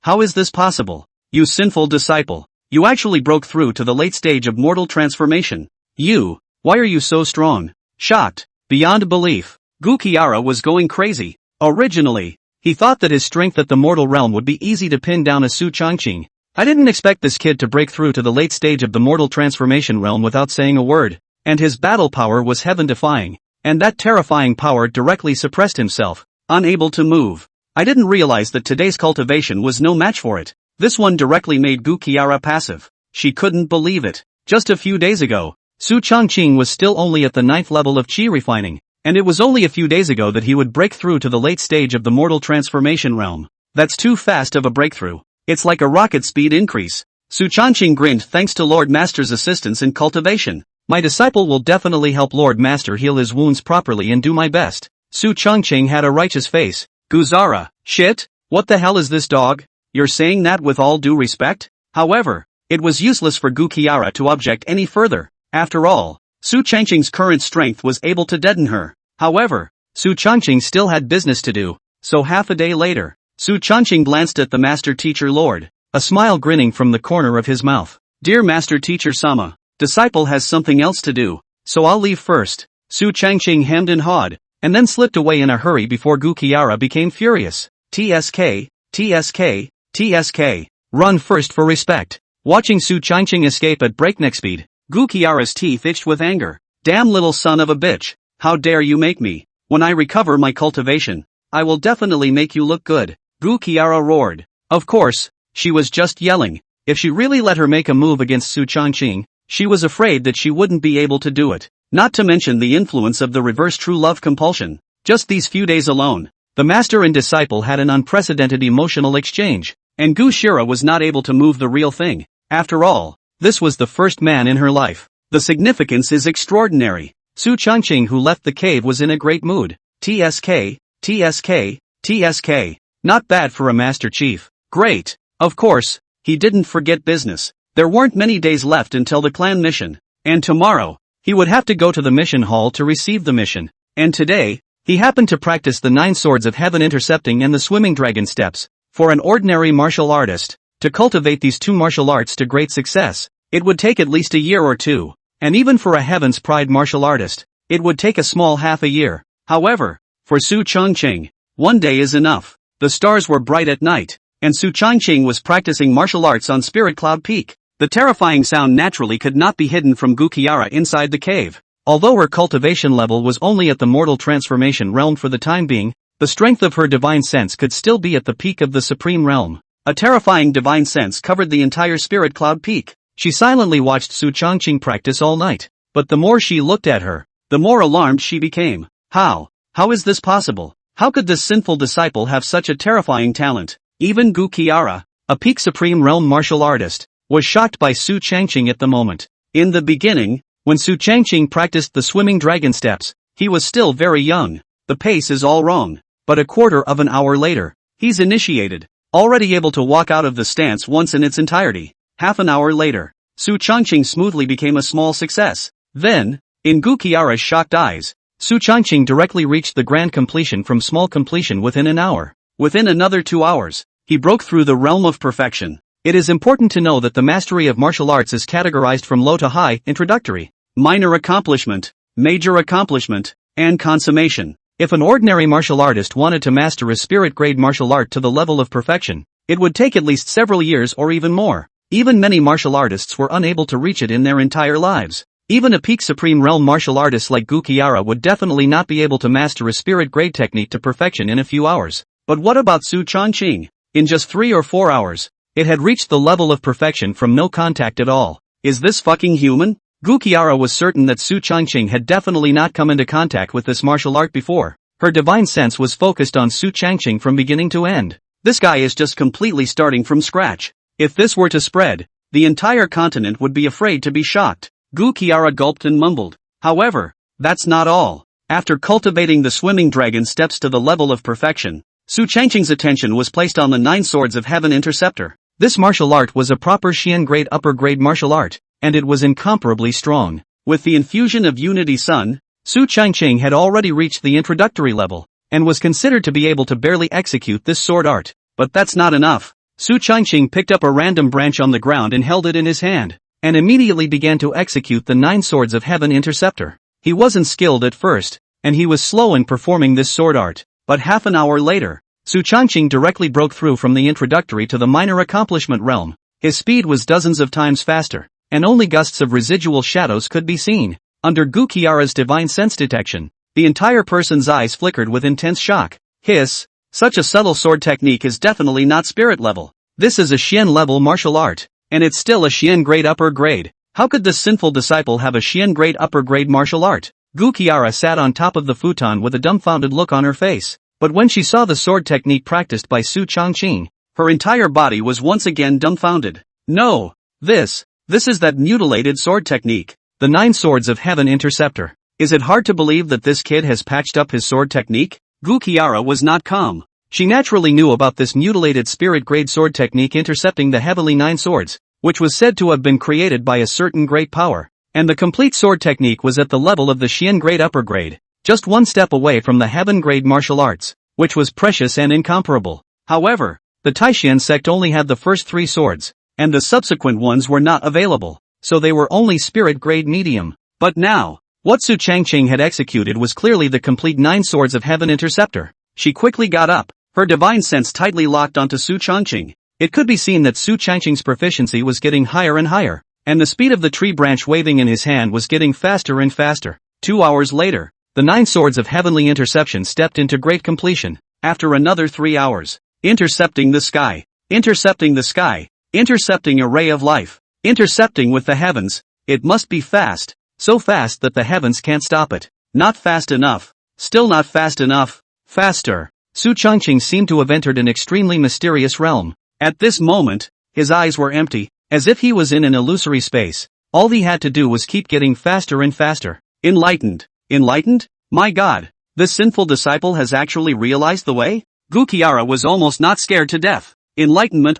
how is this possible? You sinful disciple. You actually broke through to the late stage of mortal transformation. Why are you so strong? Shocked, beyond belief, Gu Kiara was going crazy. Originally, he thought that his strength at the mortal realm would be easy to pin down a Su Changqing, I didn't expect this kid to break through to the late stage of the mortal transformation realm without saying a word, and his battle power was heaven-defying, and that terrifying power directly suppressed himself, unable to move. I didn't realize that today's cultivation was no match for it. This one directly made Gu Qiara passive. She couldn't believe it. Just a few days ago, Su Changqing was still only at the 9th level of Qi refining, and it was only a few days ago that he would break through to the late stage of the mortal transformation realm. That's too fast of a breakthrough. It's like a rocket speed increase. Su Changqing grinned thanks to Lord Master's assistance in cultivation. My disciple will definitely help Lord Master heal his wounds properly and do my best. Su Changqing had a righteous face. Guzara, shit, what the hell is this dog? You're saying that with all due respect? However, it was useless for Gu Qiara to object any further. After all, Su Changqing's current strength was able to deaden her. However, Su Changqing still had business to do, so half a day later, Su Changqing glanced at the Master Teacher Lord, a smile grinning from the corner of his mouth. Dear Master Teacher Sama, disciple has something else to do, so I'll leave first. Su Changqing hemmed and hawed, and then slipped away in a hurry before Gu Qiara became furious. TSK, TSK, TSK. Run first for respect. Watching Su Changqing escape at breakneck speed, Gu Qiara's teeth itched with anger. Damn little son of a bitch. How dare you make me? When I recover my cultivation, I will definitely make you look good. Gu Qiara roared. Of course, she was just yelling. If she really let her make a move against Su Changqing, she was afraid that she wouldn't be able to do it. Not to mention the influence of the reverse true love compulsion. Just these few days alone, the master and disciple had an unprecedented emotional exchange, and Gu Shira was not able to move the real thing. After all, this was the first man in her life. The significance is extraordinary. Su Changqing, who left the cave, was in a great mood. TSK, TSK, TSK. Not bad for a Master Chief. Great. Of course, he didn't forget business. There weren't many days left until the clan mission, and tomorrow, he would have to go to the mission hall to receive the mission. And today, he happened to practice the 9 swords of heaven intercepting and the swimming dragon steps. For an ordinary martial artist, to cultivate these 2 martial arts to great success, it would take at least a year or 2. And even for a Heaven's Pride martial artist, it would take a small half a year. However, for Su Changqing, 1 day is enough. The stars were bright at night, and Su Changqing was practicing martial arts on Spirit Cloud Peak. The terrifying sound naturally could not be hidden from Gu Qiara inside the cave. Although her cultivation level was only at the mortal transformation realm for the time being, the strength of her divine sense could still be at the peak of the supreme realm. A terrifying divine sense covered the entire Spirit Cloud Peak. She silently watched Su Changqing practice all night, but the more she looked at her, the more alarmed she became. How is this possible? How could this sinful disciple have such a terrifying talent? Even Gu Qiara, a peak supreme realm martial artist, was shocked by Su Changqing at the moment. In the beginning, when Su Changqing practiced the swimming dragon steps, he was still very young. The pace is all wrong. But a quarter of an hour later, he's initiated, already able to walk out of the stance once in its entirety. Half an hour later, Su Changqing smoothly became a small success. Then, in Gu Qiara's shocked eyes, Su Changqing directly reached the grand completion from small completion within an hour. Within another 2 hours, he broke through the realm of perfection. It is important to know that the mastery of martial arts is categorized from low to high, introductory, minor accomplishment, major accomplishment, and consummation. If an ordinary martial artist wanted to master a spirit-grade martial art to the level of perfection, it would take at least several years or even more. Even many martial artists were unable to reach it in their entire lives. Even a peak supreme realm martial artist like Gu Qiara would definitely not be able to master a spirit-grade technique to perfection in a few hours. But what about Su Changqing? In just 3 or 4 hours, it had reached the level of perfection from no contact at all. Is this fucking human? Gu Qiara was certain that Su Changqing had definitely not come into contact with this martial art before. Her divine sense was focused on Su Changqing from beginning to end. This guy is just completely starting from scratch. If this were to spread, the entire continent would be afraid to be shocked. Gu Qiara gulped and mumbled. However, that's not all. After cultivating the swimming dragon steps to the level of perfection, Su Changqing's attention was placed on the 9 swords of heaven interceptor. This martial art was a proper Xian grade upper grade martial art, and it was incomparably strong. With the infusion of Unity Sun, Su Changqing had already reached the introductory level, and was considered to be able to barely execute this sword art. But that's not enough. Su Changqing picked up a random branch on the ground and held it in his hand, and immediately began to execute the 9 swords of heaven interceptor. He wasn't skilled at first, and he was slow in performing this sword art, but half an hour later, Su Changqing directly broke through from the introductory to the minor accomplishment realm. His speed was dozens of times faster, and only gusts of residual shadows could be seen. Under Gukiara's divine sense detection, the entire person's eyes flickered with intense shock. Hiss! Such a subtle sword technique is definitely not spirit level. This is a Xian level martial art, and it's still a Xian grade upper grade. How could this sinful disciple have a Xian grade upper grade martial art? Gukiara sat on top of the futon with a dumbfounded look on her face, but when she saw the sword technique practiced by Su Changqing, her entire body was once again dumbfounded. No! This is that mutilated sword technique. The 9 Swords of Heaven Interceptor. Is it hard to believe that this kid has patched up his sword technique? Gukiara was not calm. She naturally knew about this mutilated spirit grade sword technique intercepting the heavenly 9 swords, which was said to have been created by a certain great power, and the complete sword technique was at the level of the Xian grade upper grade, just one step away from the heaven grade martial arts, which was precious and incomparable. However, the Taishan sect only had the first 3 swords, and the subsequent ones were not available, so they were only spirit grade medium. But now, what Su Changqing had executed was clearly the complete 9 Swords of Heaven Interceptor. She quickly got up, her divine sense tightly locked onto Su Changqing. It could be seen that Su Changqing's proficiency was getting higher and higher, and the speed of the tree branch waving in his hand was getting faster and faster. 2 hours later, the 9 Swords of Heavenly Interception stepped into great completion. After another 3 hours, intercepting the sky, intercepting the sky, intercepting a ray of life, intercepting with the heavens. It must be fast. So fast that the heavens can't stop it. Not fast enough. Still not fast enough. Faster. Su Changqing seemed to have entered an extremely mysterious realm. At this moment, his eyes were empty, as if he was in an illusory space. All he had to do was keep getting faster and faster. Enlightened. Enlightened? My God. This sinful disciple has actually realized the way? Gukiara was almost not scared to death. Enlightenment,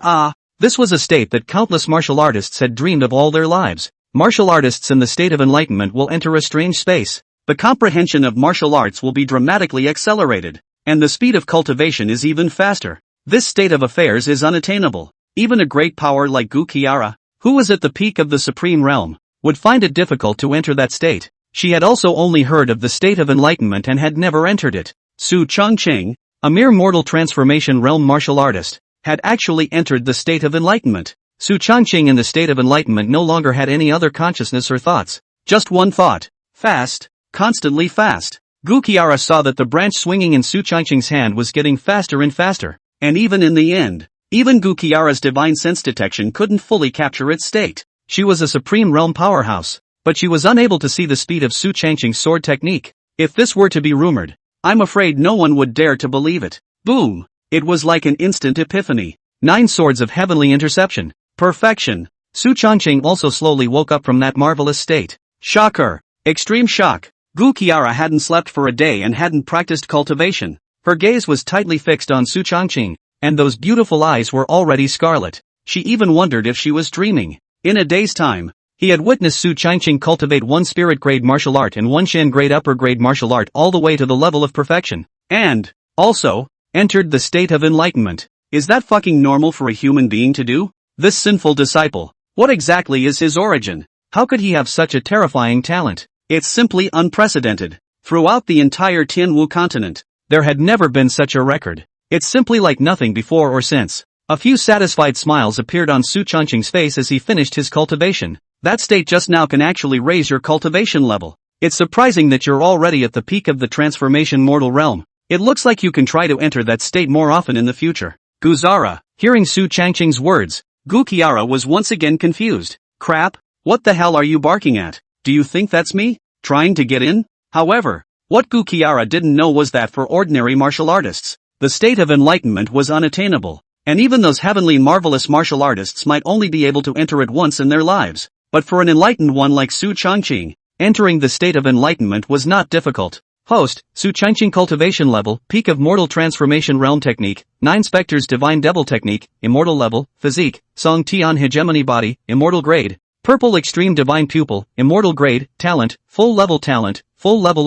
this was a state that countless martial artists had dreamed of all their lives. Martial artists in the state of enlightenment will enter a strange space. The comprehension of martial arts will be dramatically accelerated, and the speed of cultivation is even faster. This state of affairs is unattainable. Even a great power like Gukiara, who was at the peak of the supreme realm, would find it difficult to enter that state. She had also only heard of the state of enlightenment and had never entered it. Su Changqing, a mere mortal transformation realm martial artist, had actually entered the state of enlightenment. Su Changqing in the state of enlightenment no longer had any other consciousness or thoughts. Just one thought. Fast. Constantly fast. Gukiara saw that the branch swinging in Su Changqing's hand was getting faster and faster, and even in the end, even Gukiara's divine sense detection couldn't fully capture its state. She was a supreme realm powerhouse, but she was unable to see the speed of Su Changqing's sword technique. If this were to be rumored, I'm afraid no one would dare to believe it. Boom! It was like an instant epiphany. 9 Swords of Heavenly Interception. Perfection. Su Changqing also slowly woke up from that marvelous state. Shocker. Extreme shock. Gukiara hadn't slept for a day and hadn't practiced cultivation. Her gaze was tightly fixed on Su Changqing, and those beautiful eyes were already scarlet. She even wondered if she was dreaming. In a day's time, he had witnessed Su Changqing cultivate 1 spirit grade martial art and 1 Xian grade upper grade martial art all the way to the level of perfection. And, also, entered the state of enlightenment. Is that fucking normal for a human being to do? This sinful disciple. What exactly is his origin? How could he have such a terrifying talent? It's simply unprecedented. Throughout the entire Tianwu continent, there had never been such a record. It's simply like nothing before or since. A few satisfied smiles appeared on Su Changqing's face as he finished his cultivation. That state just now can actually raise your cultivation level. It's surprising that you're already at the peak of the transformation mortal realm. It looks like you can try to enter that state more often in the future. Guzara, hearing Su Changqing's words, Gukiara was once again confused. Crap, what the hell are you barking at? Do you think that's me? Trying to get in? However, what Gukiara didn't know was that for ordinary martial artists, the state of enlightenment was unattainable, and even those heavenly marvelous martial artists might only be able to enter it once in their lives. But for an enlightened one like Su Changqing, entering the state of enlightenment was not difficult. Host, Su Changqing cultivation level, peak of mortal transformation realm technique, 9 Spectres divine devil technique, immortal level, physique, Song Tian hegemony body, immortal grade, purple extreme divine pupil, immortal grade, talent, full level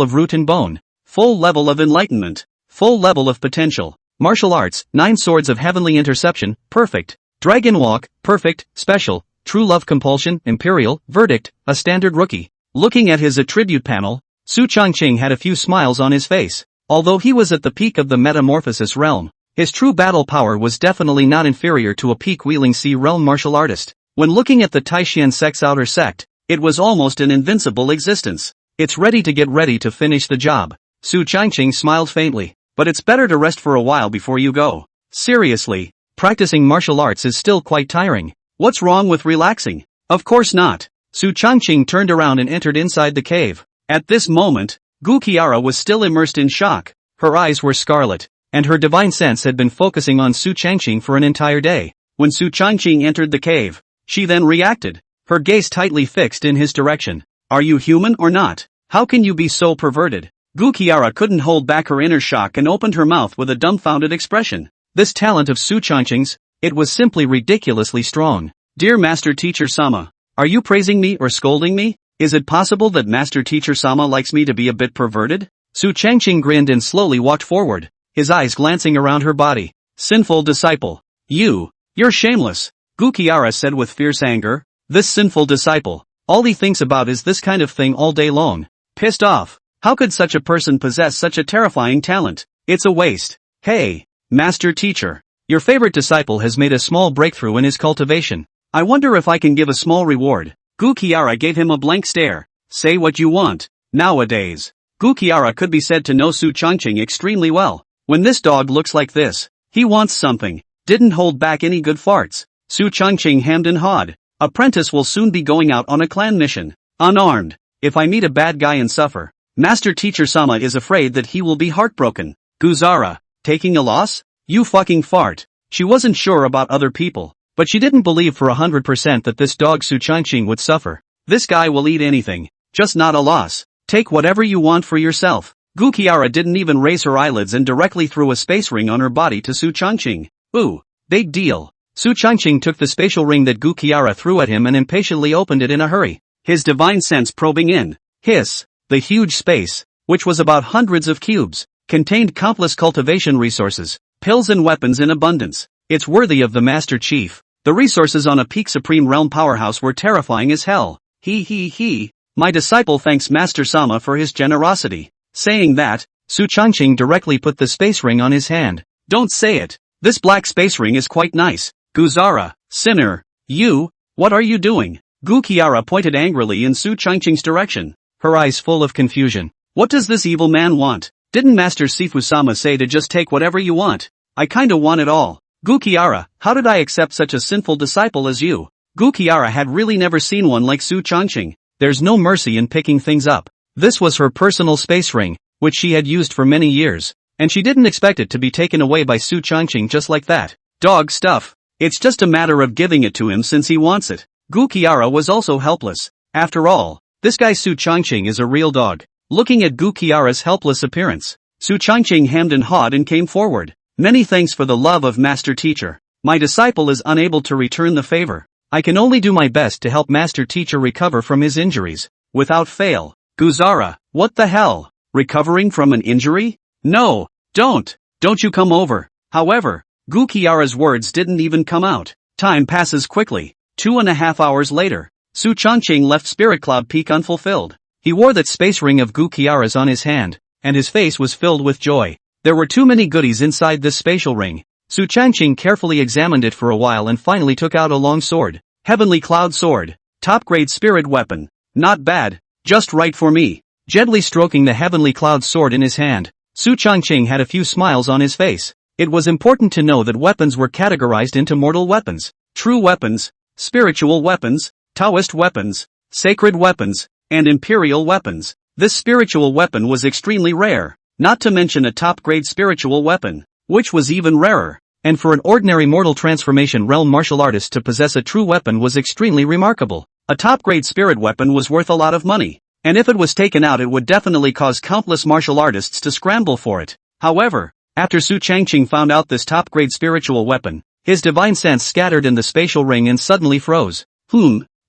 of root and bone, full level of enlightenment, full level of potential, martial arts, 9 Swords of Heavenly Interception, perfect, dragon walk, perfect, special, true love compulsion, imperial, verdict, a standard rookie. Looking at his attribute panel, Su Changqing had a few smiles on his face. Although he was at the peak of the metamorphosis realm, His true battle power was definitely not inferior to a peak-wheeling Sea Realm martial artist. When looking at the Taishan sect's outer sect, it was almost an invincible existence. It's ready to finish the job. Su Changqing smiled faintly. But it's better to rest for a while before you go. Seriously, practicing martial arts is still quite tiring. What's wrong with relaxing? Of course not. Su Changqing turned around and entered inside the cave. At this moment, Gu Qiara was still immersed in shock. Her eyes were scarlet, and her divine sense had been focusing on Su Changqing for an entire day. When Su Changqing entered the cave, she then reacted, her gaze tightly fixed in his direction. Are you human or not? How can you be so perverted? Gu Qiara couldn't hold back her inner shock and opened her mouth with a dumbfounded expression. This talent of Su Changqing's, it was simply ridiculously strong. Dear Master Teacher Sama, are you praising me or scolding me? Is it possible that Master Teacher Sama likes me to be a bit perverted? Su Changqing grinned and slowly walked forward, his eyes glancing around her body. Sinful disciple. You're shameless, Gu Qiara said with fierce anger. This sinful disciple, all he thinks about is this kind of thing all day long. Pissed off. How could such a person possess such a terrifying talent? It's a waste. Hey, Master Teacher. Your favorite disciple has made a small breakthrough in his cultivation. I wonder if I can give a small reward. Gu Qiara gave him a blank stare. Say what you want. Nowadays, Gu Qiara could be said to know Su Changqing extremely well. When this dog looks like this, he wants something. Didn't hold back any good farts. Su Changqing hemmed and hawed. Apprentice will soon be going out on a clan mission. Unarmed. If I meet a bad guy and suffer, Master Teacher Sama is afraid that he will be heartbroken. Guzara, taking a loss? You fucking fart. She wasn't sure about other people, but she didn't believe for 100% that this dog Su Changqing would suffer. This guy will eat anything, just not a loss. Take whatever you want for yourself. Gu Qiara didn't even raise her eyelids and directly threw a space ring on her body to Su Changqing. Ooh, big deal. Su Changqing took the spatial ring that Gu Qiara threw at him and impatiently opened it in a hurry, his divine sense probing in. Hiss. The huge space, which was about hundreds of cubes, contained countless cultivation resources, pills and weapons in abundance. It's worthy of the Master Chief. The resources on a peak Supreme Realm powerhouse were terrifying as hell. My disciple thanks Master Sama for his generosity. Saying that, Su Changqing directly put the space ring on his hand. Don't say it. This black space ring is quite nice. Guzara, sinner. What are you doing? Gu Qiara pointed angrily in Su Changqing's direction, her eyes full of confusion. What does this evil man want? Didn't Master Sifu Sama say to just take whatever you want? I kinda want it all. Gu Qiara, how did I accept such a sinful disciple as you? Gu Qiara had really never seen one like Su Changqing. There's no mercy in picking things up. This was her personal space ring, which she had used for many years, and she didn't expect it to be taken away by Su Changqing just like that. Dog stuff. It's just a matter of giving it to him since he wants it. Gu Qiara was also helpless. After all, this guy Su Changqing is a real dog. Looking at Gu Qiara's helpless appearance, Su Changqing hemmed and hawed and came forward. Many thanks for the love of Master Teacher. My disciple is unable to return the favor. I can only do my best to help Master Teacher recover from his injuries. Without fail. Guzara, what the hell? Recovering from an injury? No, don't you come over. However, Gu Qiara's words didn't even come out. Time passes quickly. 2.5 hours later, Su Changqing left Spirit Cloud Peak unfulfilled. He wore that space ring of Gu Qiara's on his hand, and his face was filled with joy. There were too many goodies inside this spatial ring. Su Changqing carefully examined it for a while and finally took out a long sword. Heavenly Cloud Sword. Top-grade spirit weapon. Not bad. Just right for me. Gently stroking the Heavenly Cloud Sword in his hand, Su Changqing had a few smiles on his face. It was important to know that weapons were categorized into mortal weapons, true weapons, spiritual weapons, Taoist weapons, sacred weapons, and imperial weapons. This spiritual weapon was extremely rare, not to mention a top-grade spiritual weapon, which was even rarer. And for an ordinary mortal transformation realm martial artist to possess a true weapon was extremely remarkable. A top-grade spirit weapon was worth a lot of money, and if it was taken out it would definitely cause countless martial artists to scramble for it. However, after Su Changqing found out this top-grade spiritual weapon, his divine sense scattered in the spatial ring and suddenly froze.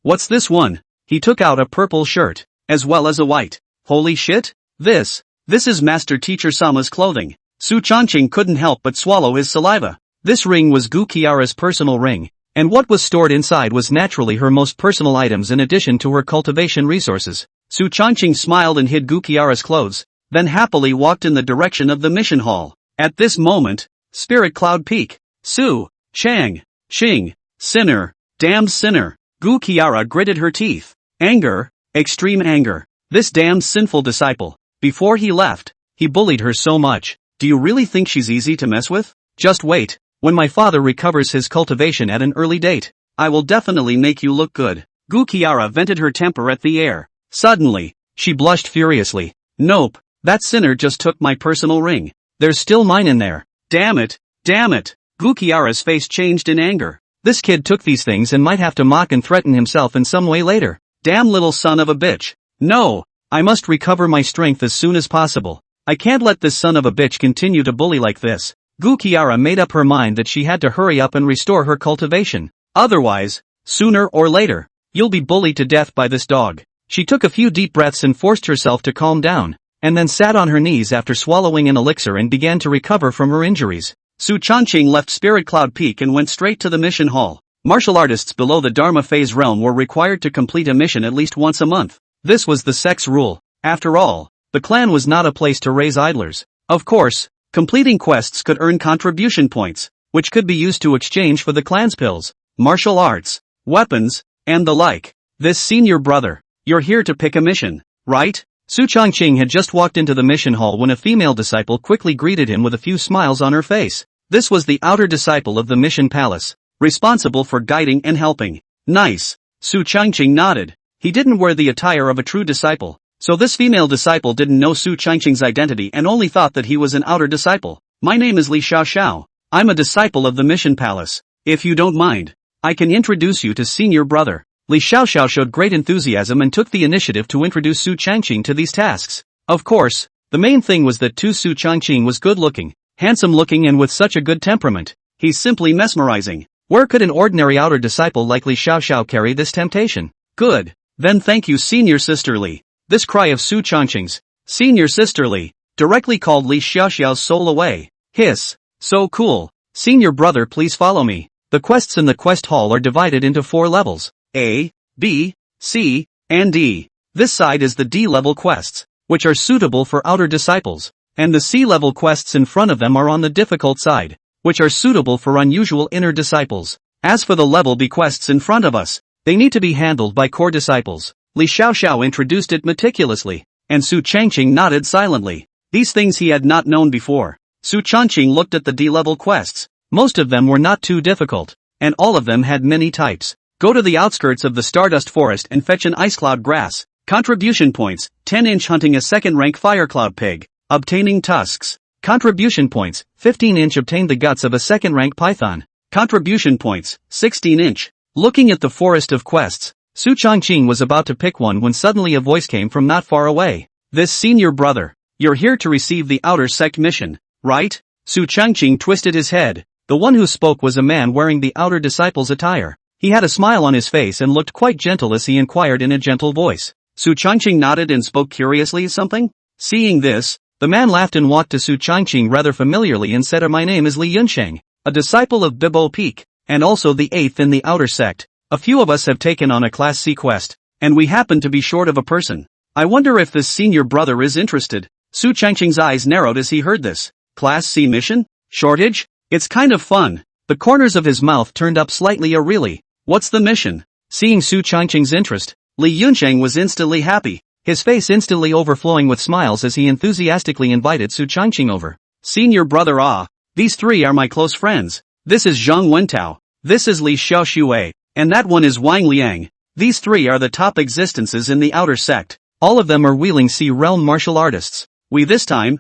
What's this one? He took out a purple shirt, as well as a white. Holy shit? This is Master Teacher Sama's clothing. Su Changqing couldn't help but swallow his saliva. This ring was Gu Qiara's personal ring, and what was stored inside was naturally her most personal items in addition to her cultivation resources. Su Changqing smiled and hid Gu Qiara's clothes, then happily walked in the direction of the mission hall. At this moment, Spirit Cloud Peak. Su Chang Ching. Sinner. Damned sinner. Gu Kiara gritted her teeth. Anger. Extreme anger. This damned sinful disciple. Before he left, he bullied her so much. Do you really think she's easy to mess with? Just wait. When my father recovers his cultivation at an early date, I will definitely make you look good. Gu Kiara vented her temper at the air. Suddenly, she blushed furiously. Nope, that sinner just took my personal ring. There's still mine in there. Damn it, damn it. Gu Kiara's face changed in anger. This kid took these things and might have to mock and threaten himself in some way later. Damn little son of a bitch. No, I must recover my strength as soon as possible. I can't let this son of a bitch continue to bully like this. Gu Kiara made up her mind that she had to hurry up and restore her cultivation. Otherwise, sooner or later, you'll be bullied to death by this dog. She took a few deep breaths and forced herself to calm down, and then sat on her knees after swallowing an elixir and began to recover from her injuries. Su Changqing left Spirit Cloud Peak and went straight to the mission hall. Martial artists below the Dharma phase realm were required to complete a mission at least once a month. This was the sex rule. After all, the clan was not a place to raise idlers. Of course, completing quests could earn contribution points, which could be used to exchange for the clan's pills, martial arts, weapons, and the like. This senior brother, you're here to pick a mission, right? Su Changqing had just walked into the mission hall when a female disciple quickly greeted him with a few smiles on her face. This was the outer disciple of the mission palace, responsible for guiding and helping. Nice. Su Changqing nodded. He didn't wear the attire of a true disciple, so this female disciple didn't know Su Changqing's identity and only thought that he was an outer disciple. My name is Li Xiaoxiao. I'm a disciple of the mission palace. If you don't mind, I can introduce you to senior brother. Li Xiaoxiao showed great enthusiasm and took the initiative to introduce Su Changqing to these tasks. Of course, the main thing was that Su Changqing was good-looking, handsome-looking and with such a good temperament. He's simply mesmerizing. Where could an ordinary outer disciple like Li Xiaoxiao carry this temptation? Good. Then thank you senior sister Li. This cry of Su Changqing's, senior sister Li, directly called Li Xiaoxiao's soul away. Hiss. So cool. Senior brother please follow me. The quests in the quest hall are divided into 4 levels. A, B, C, and D. This side is the D-level quests, which are suitable for outer disciples, and the C-level quests in front of them are on the difficult side, which are suitable for unusual inner disciples. As for the level B quests in front of us, they need to be handled by core disciples. Li Xiaoxiao introduced it meticulously, and Su Changqing nodded silently. These things he had not known before. Su Changqing looked at the D-level quests. Most of them were not too difficult, and all of them had many types. Go to the outskirts of the Stardust Forest and fetch an ice cloud grass. Contribution points, 10-inch hunting a second-rank firecloud pig, obtaining tusks. Contribution points, 15-inch obtain the guts of a second-rank python. Contribution points, 16-inch. Looking at the forest of quests, Su Changqing was about to pick one when suddenly a voice came from not far away. This senior brother, you're here to receive the outer sect mission, right? Su Changqing twisted his head. The one who spoke was a man wearing the outer disciple's attire. He had a smile on his face and looked quite gentle as he inquired in a gentle voice. Su Changqing nodded and spoke curiously something. Seeing this, the man laughed and walked to Su Changqing rather familiarly and said, my name is Li Yunsheng, a disciple of Bibo Peak, and also the 8th in the outer sect. A few of us have taken on a Class C quest, and we happen to be short of a person. I wonder if this senior brother is interested. Su Changqing's eyes narrowed as he heard this. Class C mission? Shortage? It's kind of fun. The corners of his mouth turned up slightly. Really? What's the mission? Seeing Su Changqing's interest, Li Yunsheng was instantly happy, his face instantly overflowing with smiles as he enthusiastically invited Su Changqing over. Senior brother, these 3 are my close friends. This is Zhang Wentao, this is Li Xiaoxue, and that one is Wang Liang. These 3 are the top existences in the outer sect. All of them are wheeling C-realm martial artists. We this time,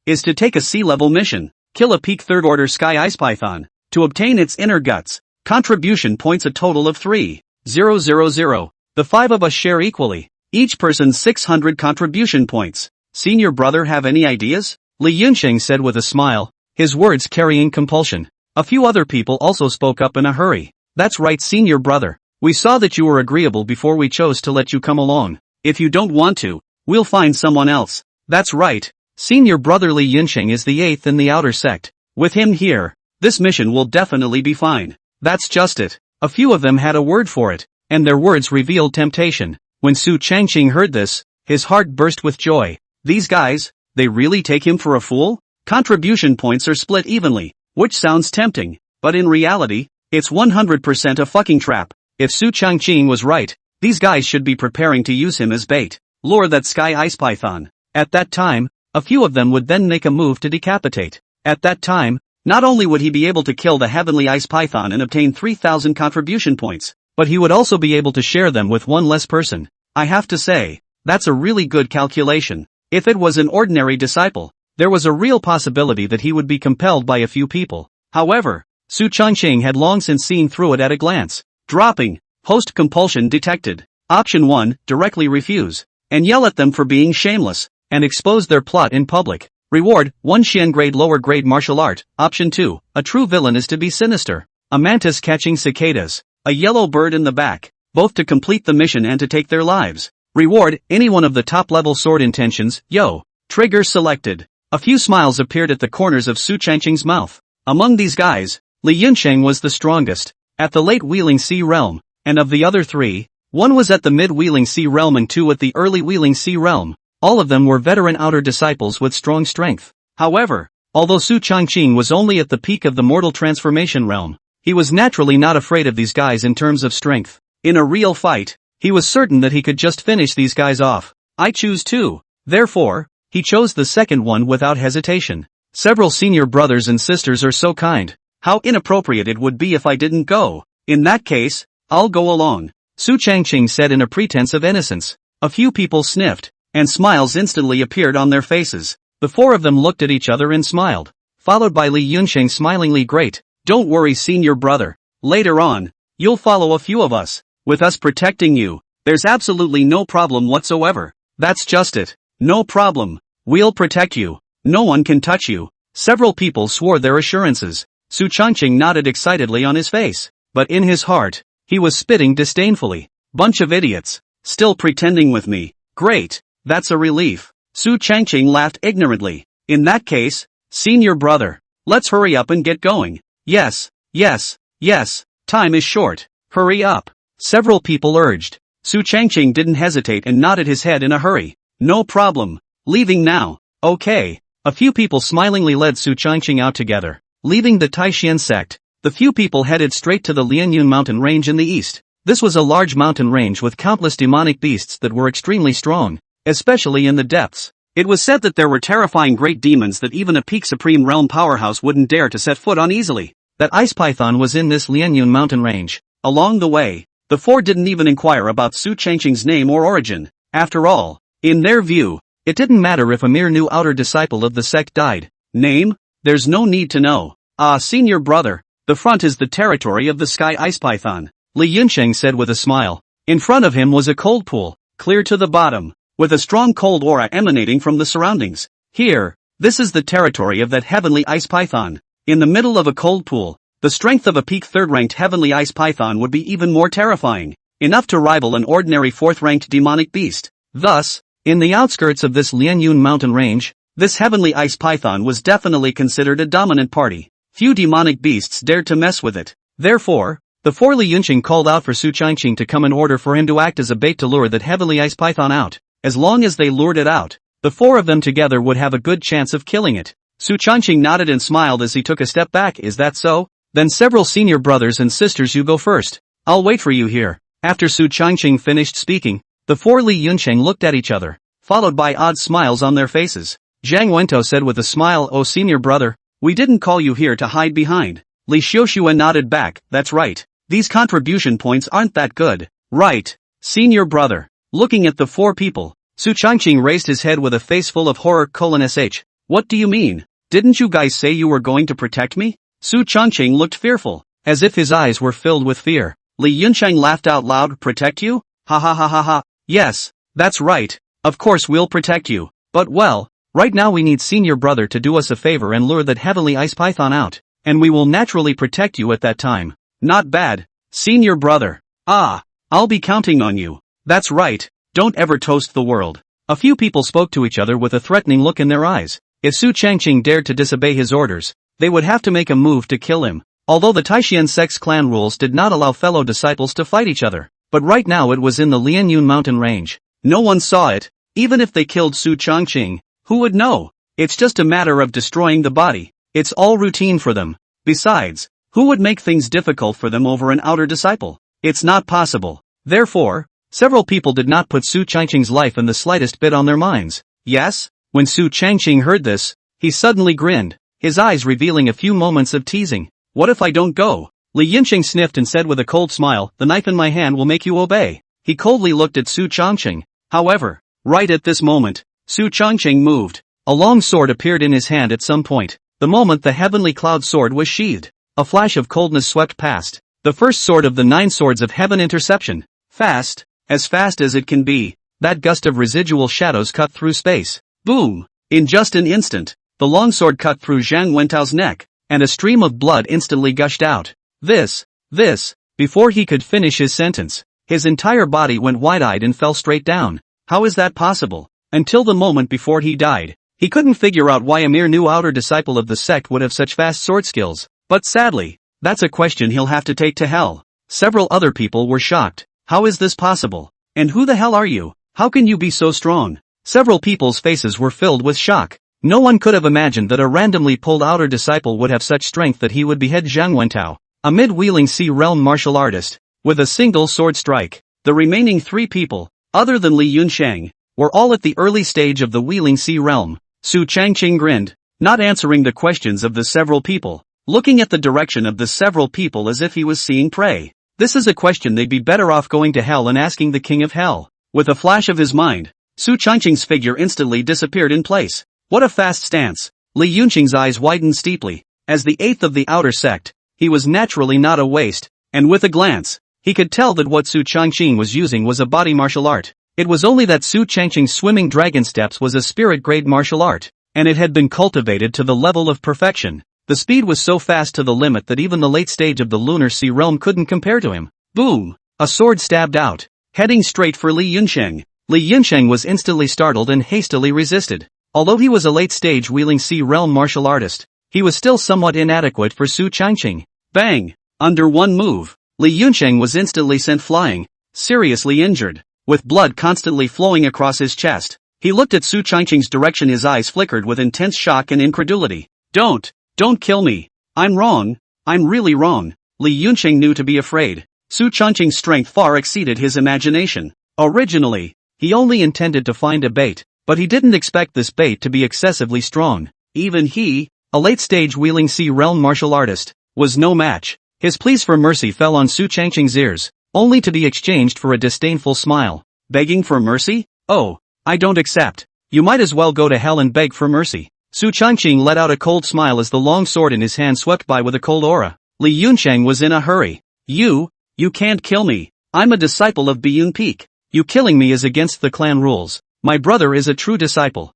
is to take a C-level mission, kill a peak 3rd order sky ice python, to obtain its inner guts. Contribution points a total of 3,000. The 5 of us share equally. Each person 600 contribution points. Senior brother have any ideas? Li Yunsheng said with a smile, his words carrying compulsion. A few other people also spoke up in a hurry. That's right senior brother. We saw that you were agreeable before we chose to let you come along. If you don't want to, we'll find someone else. That's right. Senior brother Li Yunsheng is the 8th in the outer sect. With him here, this mission will definitely be fine. That's just it. A few of them had a word for it, and their words revealed temptation. When Su Changqing heard this, his heart burst with joy. These guys, they really take him for a fool? Contribution points are split evenly, which sounds tempting, but in reality, it's 100% a fucking trap. If Su Changqing was right, these guys should be preparing to use him as bait. Lure that sky ice python. At that time, a few of them would then make a move to decapitate. At that time, not only would he be able to kill the heavenly ice python and obtain 3,000 contribution points, but he would also be able to share them with one less person. I have to say, that's a really good calculation. If it was an ordinary disciple, there was a real possibility that he would be compelled by a few people. However, Su Changqing had long since seen through it at a glance. Dropping, post-compulsion detected. Option 1, directly refuse, and yell at them for being shameless, and expose their plot in public. Reward, 1 Xian grade lower grade martial art. Option 2, a true villain is to be sinister. A mantis catching cicadas, a yellow bird in the back, both to complete the mission and to take their lives. Reward, any one of the top level sword intentions. Yo. Trigger selected. A few smiles appeared at the corners of Su Changqing's mouth. Among these guys, Li Yunsheng was the strongest, at the late Wheeling Sea Realm, and of the other 3, 1 was at the mid-Wheeling Sea Realm and 2 at the early Wheeling Sea Realm. All of them were veteran outer disciples with strong strength. However, although Su Changqing was only at the peak of the mortal transformation realm, he was naturally not afraid of these guys in terms of strength. In a real fight, he was certain that he could just finish these guys off. I choose 2. Therefore, he chose the second one without hesitation. Several senior brothers and sisters are so kind. How inappropriate it would be if I didn't go. In that case, I'll go along, Su Changqing said in a pretense of innocence. A few people sniffed, and smiles instantly appeared on their faces. The 4 of them looked at each other and smiled, followed by Li Yunsheng smilingly. Great. Don't worry, senior brother. Later on, you'll follow a few of us. With us protecting you, there's absolutely no problem whatsoever. That's just it. No problem. We'll protect you. No one can touch you. Several people swore their assurances. Su Changqing nodded excitedly on his face, but in his heart, he was spitting disdainfully. Bunch of idiots. Still pretending with me. Great. That's a relief. Su Changqing laughed ignorantly. In that case, senior brother, let's hurry up and get going. Yes, yes, yes, time is short. Hurry up. Several people urged. Su Changqing didn't hesitate and nodded his head in a hurry. No problem. Leaving now. Okay. A few people smilingly led Su Changqing out together. Leaving the Taishan sect, the few people headed straight to the Lianyun mountain range in the east. This was a large mountain range with countless demonic beasts that were extremely strong, especially in the depths. It was said that there were terrifying great demons that even a peak supreme realm powerhouse wouldn't dare to set foot on easily. That ice python was in this Lianyun mountain range. Along the way, the 4 didn't even inquire about Su Changqing's name or origin. After all, in their view, it didn't matter if a mere new outer disciple of the sect died. Name? There's no need to know. Senior brother, the front is the territory of the sky ice python, Li Yunsheng said with a smile. In front of him was a cold pool, clear to the bottom, with a strong cold aura emanating from the surroundings. Here, this is the territory of that heavenly ice python. In the middle of a cold pool, the strength of a peak 3rd-ranked heavenly ice python would be even more terrifying, enough to rival an ordinary 4th-ranked demonic beast. Thus, in the outskirts of this Lianyun mountain range, this heavenly ice python was definitely considered a dominant party. Few demonic beasts dared to mess with it. Therefore, the 4 Li Yunsheng called out for Su Changqing to come in order for him to act as a bait to lure that heavenly ice python out. As long as they lured it out, the 4 of them together would have a good chance of killing it. Su Changqing nodded and smiled as he took a step back. Is that so? Then several senior brothers and sisters, you go first. I'll wait for you here. After Su Changqing finished speaking, the 4 Li Yunsheng looked at each other, followed by odd smiles on their faces. Zhang Wento said with a smile, oh senior brother, we didn't call you here to hide behind. Li Xiuxuan nodded back, that's right. These contribution points aren't that good. Right. Senior brother. Looking at the 4 people, Su Changqing raised his head with a face full of horror. Sh. What do you mean? Didn't you guys say you were going to protect me? Su Changqing looked fearful, as if his eyes were filled with fear. Li Yunsheng laughed out loud. Protect you? Ha ha ha ha ha. Yes, that's right. Of course we'll protect you. But well, right now we need senior brother to do us a favor and lure that heavenly ice python out, and we will naturally protect you at that time. Not bad, senior brother. I'll be counting on you. That's right, don't ever toast the world. A few people spoke to each other with a threatening look in their eyes. If Su Changqing dared to disobey his orders, they would have to make a move to kill him. Although the Taishan sect's clan rules did not allow fellow disciples to fight each other, but right now it was in the Lianyun mountain range. No one saw it, even if they killed Su Changqing. Who would know? It's just a matter of destroying the body. It's all routine for them. Besides, who would make things difficult for them over an outer disciple? It's not possible. Therefore, several people did not put Su Changqing's life in the slightest bit on their minds. Yes? When Su Changqing heard this, he suddenly grinned, his eyes revealing a few moments of teasing. What if I don't go? Li Yunqing sniffed and said with a cold smile, the knife in my hand will make you obey. He coldly looked at Su Changqing. However, right at this moment, Su Changqing moved. A long sword appeared in his hand at some point. The moment the heavenly cloud sword was sheathed, a flash of coldness swept past. The first sword of the 9 swords of heaven interception. Fast as it can be. That gust of residual shadows cut through space. Boom! In just an instant, the longsword cut through Zhang Wentao's neck, and a stream of blood instantly gushed out. Before he could finish his sentence, his entire body went wide-eyed and fell straight down. How is that possible? Until the moment before he died, he couldn't figure out why a mere new outer disciple of the sect would have such fast sword skills. But sadly, that's a question he'll have to take to hell. Several other people were shocked. How is this possible? And who the hell are you? How can you be so strong? Several people's faces were filled with shock. No one could have imagined that a randomly pulled outer disciple would have such strength that he would behead Zhang Wentao, a mid-wheeling sea realm martial artist, with a single sword strike. The remaining 3 people, other than Li Yunsheng, were all at the early stage of the wheeling sea realm. Su Changqing grinned, not answering the questions of the several people, looking at the direction of the several people as if he was seeing prey. This is a question they'd be better off going to hell and asking the king of hell. With a flash of his mind, Su Changqing's figure instantly disappeared in place. What a fast stance! Li Yunqing's eyes widened steeply. As the 8th of the outer sect, he was naturally not a waste, and with a glance, he could tell that what Su Changqing was using was a body martial art. It was only that Su Changqing's swimming dragon steps was a spirit-grade martial art, and it had been cultivated to the level of perfection. The speed was so fast to the limit that even the late stage of the lunar sea realm couldn't compare to him. Boom! A sword stabbed out, heading straight for Li Yunsheng. Li Yunsheng was instantly startled and hastily resisted. Although he was a late-stage wheeling sea realm martial artist, he was still somewhat inadequate for Su Changqing. Bang! Under one move, Li Yunsheng was instantly sent flying, seriously injured, with blood constantly flowing across his chest. He looked at Su Changqing's direction, his eyes flickered with intense shock and incredulity. Don't kill me. I'm wrong. I'm really wrong. Li Yunsheng knew to be afraid. Su Changqing's strength far exceeded his imagination. Originally, he only intended to find a bait, but he didn't expect this bait to be excessively strong. Even he, a late-stage wheeling sea realm martial artist, was no match. His pleas for mercy fell on Su Changqing's ears, only to be exchanged for a disdainful smile. Begging for mercy? Oh, I don't accept. You might as well go to hell and beg for mercy. Su Changqing let out a cold smile as the long sword in his hand swept by with a cold aura. Li Yunsheng was in a hurry. You can't kill me. I'm a disciple of Biyun Peak. You killing me is against the clan rules. My brother is a true disciple.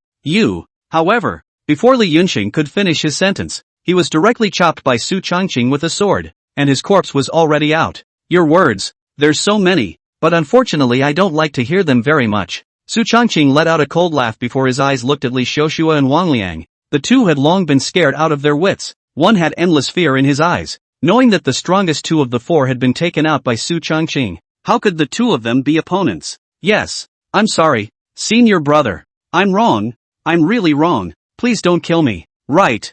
However, before Li Yunsheng could finish his sentence, he was directly chopped by Su Changqing with a sword, and his corpse was already out. Your words, there's so many, but unfortunately I don't like to hear them very much. Su Changqing let out a cold laugh before his eyes looked at Li Xiaoxua and Wang Liang. The two had long been scared out of their wits. One had endless fear in his eyes, knowing that the strongest 2 of the 4 had been taken out by Su Changqing. How could the 2 of them be opponents? Yes, I'm sorry, senior brother. I'm wrong. I'm really wrong. Please don't kill me. Right.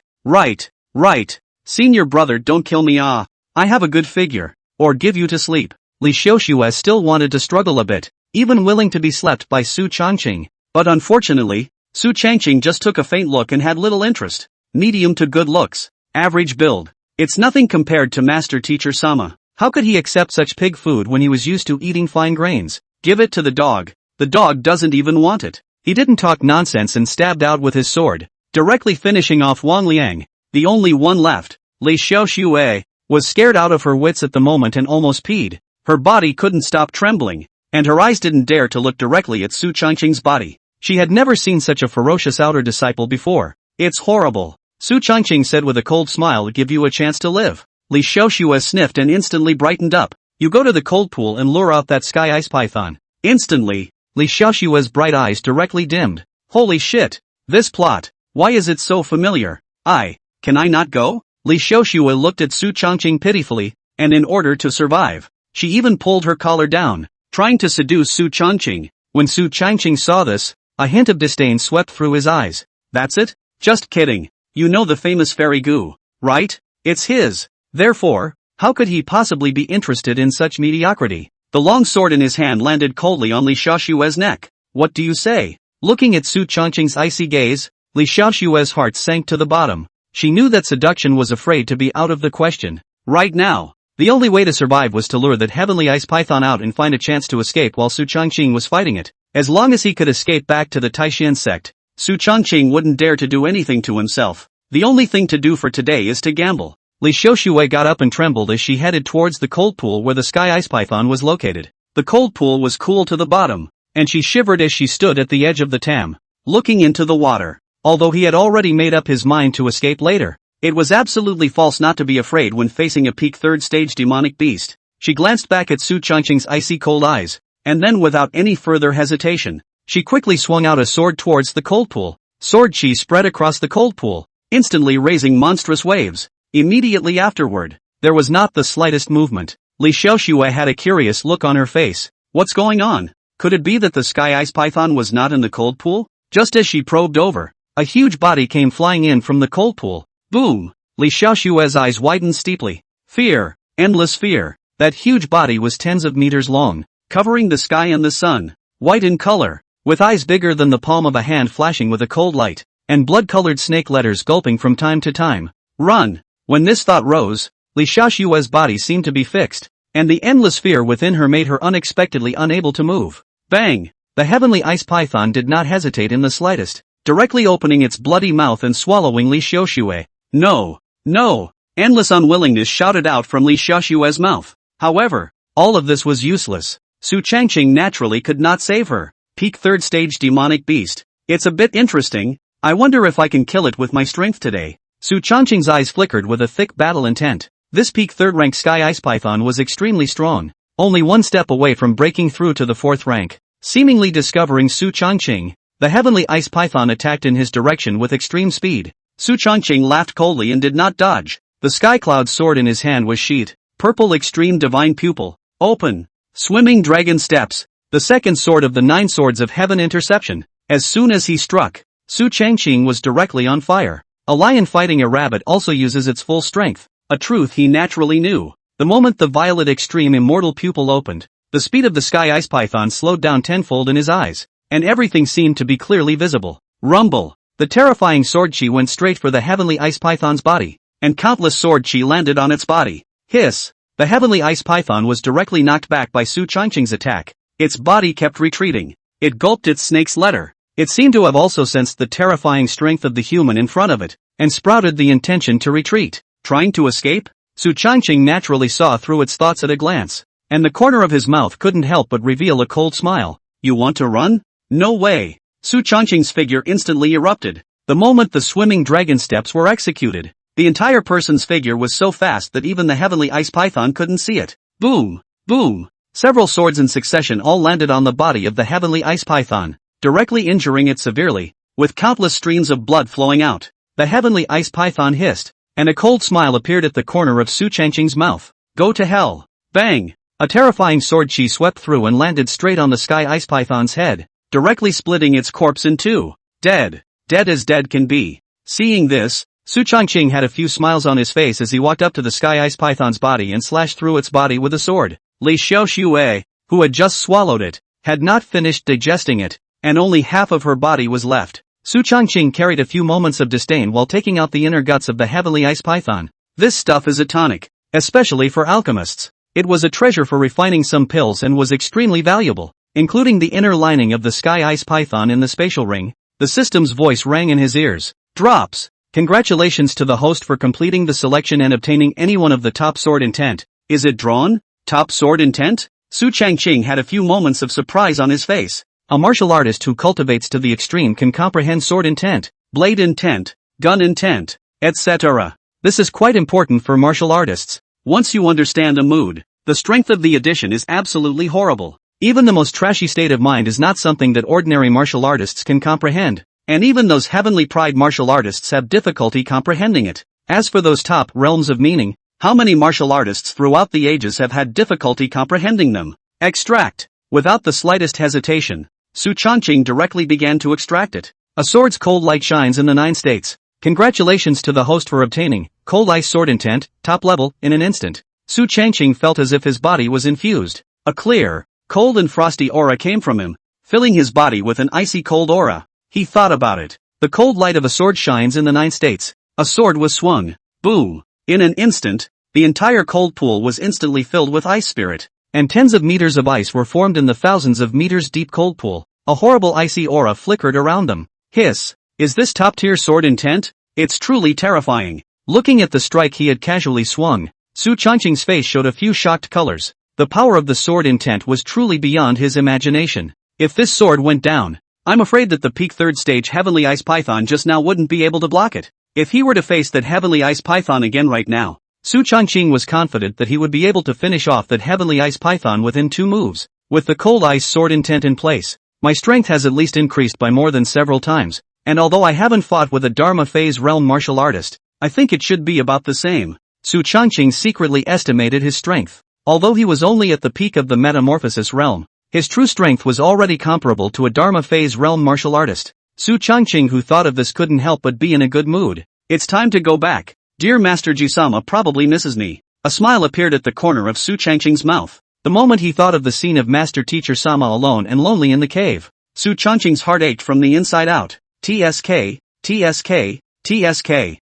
Senior brother, don't kill me. I have a good figure. Or give you to sleep. Li Xiaoxua still wanted to struggle a bit, even willing to be slept by Su Changqing. But unfortunately, Su Changqing just took a faint look and had little interest. Medium to good looks. Average build. It's nothing compared to Master Teacher Sama. How could he accept such pig food when he was used to eating fine grains? Give it to the dog. The dog doesn't even want it. He didn't talk nonsense and stabbed out with his sword, directly finishing off Wang Liang, the only one left. Li Xiaoxue was scared out of her wits at the moment and almost peed. Her body couldn't stop trembling, and her eyes didn't dare to look directly at Su Changqing's body. She had never seen such a ferocious outer disciple before. It's horrible. Su Changqing said with a cold smile, give you a chance to live. Li Xiaoxua sniffed and instantly brightened up. You go to the cold pool and lure out that sky ice python. Instantly, Li Xiaoxua's bright eyes directly dimmed. Holy shit! This plot, why is it so familiar? Can I not go? Li Xiaoxua looked at Su Changqing pitifully, and in order to survive, she even pulled her collar down, trying to seduce Su Changqing. When Su Changqing saw this, a hint of disdain swept through his eyes. That's it? Just kidding. You know the famous fairy goo, right? It's his. Therefore, how could he possibly be interested in such mediocrity? The long sword in his hand landed coldly on Li Xiaoshue's neck. What do you say? Looking at Su Changqing's icy gaze, Li Xiaoshue's heart sank to the bottom. She knew that seduction was afraid to be out of the question. Right now, the only way to survive was to lure that heavenly ice python out and find a chance to escape while Su Changqing was fighting it. As long as he could escape back to the Taishan sect, Su Changqing wouldn't dare to do anything to himself. The only thing to do for today is to gamble. Li Xiaoshue got up and trembled as she headed towards the cold pool where the sky ice python was located. The cold pool was cool to the bottom, and she shivered as she stood at the edge of the tam, looking into the water. Although he had already made up his mind to escape later, it was absolutely false not to be afraid when facing a peak third stage demonic beast. She glanced back at Su Changqing's icy cold eyes, and then without any further hesitation, she quickly swung out a sword towards the cold pool. Sword chi spread across the cold pool, instantly raising monstrous waves. Immediately afterward, there was not the slightest movement. Li Xiaoshue had a curious look on her face. What's going on? Could it be that the sky ice python was not in the cold pool? Just as she probed over, a huge body came flying in from the cold pool. Boom! Li Xiaoshue's eyes widened steeply. Fear, endless fear. That huge body was tens of meters long, covering the sky and the sun, white in color, with eyes bigger than the palm of a hand flashing with a cold light, and blood-colored snake letters gulping from time to time. Run! When this thought rose, Li Xiaoshue's body seemed to be fixed, and the endless fear within her made her unexpectedly unable to move. Bang! The heavenly ice python did not hesitate in the slightest, directly opening its bloody mouth and swallowing Li Xiaoshue. No! No! Endless unwillingness shouted out from Li Xiaoshue's mouth. However, all of this was useless. Su Changqing naturally could not save her. Peak third stage demonic beast. It's a bit interesting. I wonder if I can kill it with my strength today. Su Changqing's eyes flickered with a thick battle intent. This peak third rank sky ice python was extremely strong, only one step away from breaking through to the fourth rank. Seemingly discovering Su Changqing, the heavenly ice python attacked in his direction with extreme speed. Su Changqing laughed coldly and did not dodge. The sky cloud sword in his hand was sheathed. Purple extreme divine pupil. Open. Swimming dragon steps. The second sword of the 9 swords of heaven interception. As soon as he struck, Su Changqing was directly on fire. A lion fighting a rabbit also uses its full strength, a truth he naturally knew. The moment the violet extreme immortal pupil opened, the speed of the sky ice python slowed down tenfold in his eyes, and everything seemed to be clearly visible. Rumble! The terrifying sword chi went straight for the heavenly ice python's body, and countless sword chi landed on its body. Hiss! The heavenly ice python was directly knocked back by Su Changqing's attack. Its body kept retreating. It gulped its snake's letter. It seemed to have also sensed the terrifying strength of the human in front of it, and sprouted the intention to retreat. Trying to escape? Su Changqing naturally saw through its thoughts at a glance, and the corner of his mouth couldn't help but reveal a cold smile. You want to run? No way! Su Changqing's figure instantly erupted. The moment the swimming dragon steps were executed, the entire person's figure was so fast that even the heavenly ice python couldn't see it. Boom! Boom! Several swords in succession all landed on the body of the heavenly ice python, directly injuring it severely, with countless streams of blood flowing out. The heavenly ice python hissed, and a cold smile appeared at the corner of Su Changqing's mouth. Go to hell! Bang! A terrifying sword chi swept through and landed straight on the sky ice python's head, directly splitting its corpse in two. Dead. Dead as dead can be. Seeing this, Su Changqing had a few smiles on his face as he walked up to the sky ice python's body and slashed through its body with a sword. Li Xiaoshue, who had just swallowed it, had not finished digesting it, and only half of her body was left. Su Changqing carried a few moments of disdain while taking out the inner guts of the heavenly ice python. This stuff is a tonic, especially for alchemists. It was a treasure for refining some pills and was extremely valuable, including the inner lining of the sky ice python in the spatial ring. The system's voice rang in his ears. Drops! Congratulations to the host for completing the selection and obtaining any one of the top sword intent. Is it drawn? Top sword intent? Su Changqing had a few moments of surprise on his face. A martial artist who cultivates to the extreme can comprehend sword intent, blade intent, gun intent, etc. This is quite important for martial artists. Once you understand a mood, the strength of the addition is absolutely horrible. Even the most trashy state of mind is not something that ordinary martial artists can comprehend, and even those heavenly pride martial artists have difficulty comprehending it. As for those top realms of meaning, how many martial artists throughout the ages have had difficulty comprehending them? Extract. Without the slightest hesitation, Su Changqing directly began to extract it. A sword's cold light shines in the 9 states. Congratulations to the host for obtaining Cold Ice Sword Intent, top level, in an instant. Su Changqing felt as if his body was infused. A clear, cold and frosty aura came from him, filling his body with an icy cold aura. He thought about it. The cold light of a sword shines in the 9 states. A sword was swung. Boom. In an instant, the entire cold pool was instantly filled with ice spirit, and tens of meters of ice were formed in the thousands of meters deep cold pool. A horrible icy aura flickered around them. Hiss. Is this top-tier sword intent? It's truly terrifying. Looking at the strike he had casually swung, Su Changqing's face showed a few shocked colors. The power of the sword intent was truly beyond his imagination. If this sword went down, I'm afraid that the peak 3rd stage Heavenly Ice Python just now wouldn't be able to block it. If he were to face that Heavenly Ice Python again right now, Su Changqing was confident that he would be able to finish off that Heavenly Ice Python within 2 moves. With the Cold Ice Sword intent in place, my strength has at least increased by more than several times, and although I haven't fought with a Dharma Phase Realm martial artist, I think it should be about the same. Su Changqing secretly estimated his strength. Although he was only at the peak of the Metamorphosis realm, his true strength was already comparable to a Dharma Phase Realm martial artist. Su Changqing, who thought of this, couldn't help but be in a good mood. It's time to go back. Dear Master Jisama probably misses me. A smile appeared at the corner of Su Changqing's mouth. The moment he thought of the scene of Master Teacher Sama alone and lonely in the cave, Su Changqing's heart ached from the inside out. TSK, TSK, TSK.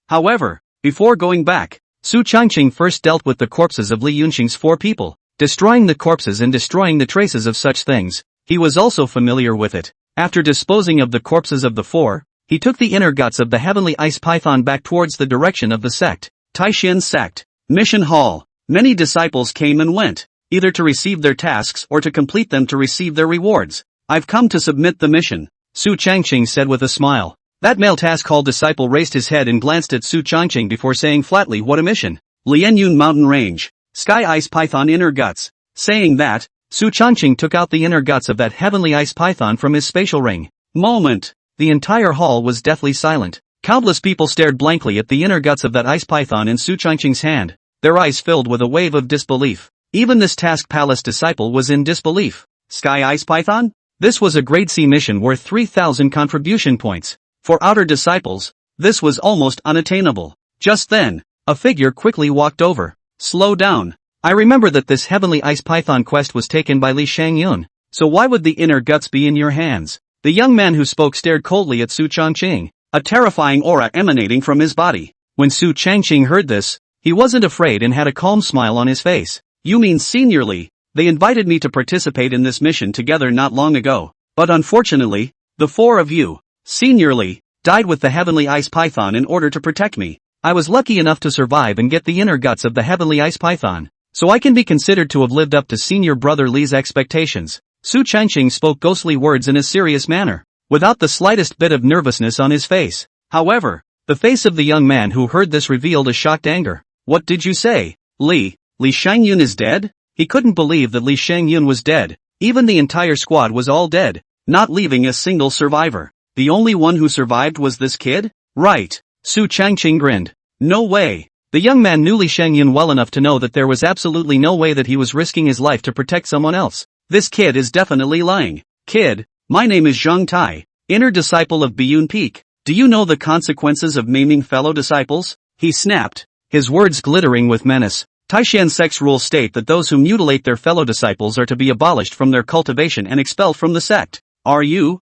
However, before going back, Su Changqing first dealt with the corpses of Li Yunxing's 4 people, destroying the corpses and destroying the traces of such things. He was also familiar with it. After disposing of the corpses of the 4, he took the inner guts of the Heavenly Ice Python back towards the direction of the sect. Taishin's sect. Mission Hall. Many disciples came and went, either to receive their tasks or to complete them to receive their rewards. I've come to submit the mission, Su Changqing said with a smile. That male task hall disciple raised his head and glanced at Su Changqing before saying flatly, what a mission. Lianyun Mountain Range. Sky Ice Python inner guts. Saying that, Su Changqing took out the inner guts of that Heavenly Ice Python from his spatial ring. Moment. The entire hall was deathly silent. Countless people stared blankly at the inner guts of that ice python in Su Changqing's hand, their eyes filled with a wave of disbelief. Even this Task Palace disciple was in disbelief. Sky Ice Python? This was a grade C mission worth 3,000 contribution points. For outer disciples, this was almost unattainable. Just then, a figure quickly walked over. Slow down. I remember that this Heavenly Ice Python quest was taken by Li Shangyun, so why would the inner guts be in your hands? The young man who spoke stared coldly at Su Changqing, a terrifying aura emanating from his body. When Su Changqing heard this, he wasn't afraid and had a calm smile on his face. You mean Senior Li? They invited me to participate in this mission together not long ago, but unfortunately, the 4 of you, Senior Li, died with the Heavenly Ice Python in order to protect me. I was lucky enough to survive and get the inner guts of the Heavenly Ice Python, so I can be considered to have lived up to Senior Brother Li's expectations. Su Changqing spoke ghostly words in a serious manner, without the slightest bit of nervousness on his face. However, the face of the young man who heard this revealed a shocked anger. What did you say? Li Shangyun is dead? He couldn't believe that Li Shangyun was dead. Even the entire squad was all dead, not leaving a single survivor. The only one who survived was this kid? Right. Su Changqing grinned. No way. The young man knew Li Shangyun well enough to know that there was absolutely no way that he was risking his life to protect someone else. This kid is definitely lying. Kid, my name is Zhang Tai, inner disciple of Biyun Peak. Do you know the consequences of maiming fellow disciples? He snapped, his words glittering with menace. Taishan sect's rules state that those who mutilate their fellow disciples are to be abolished from their cultivation and expelled from the sect. Are you,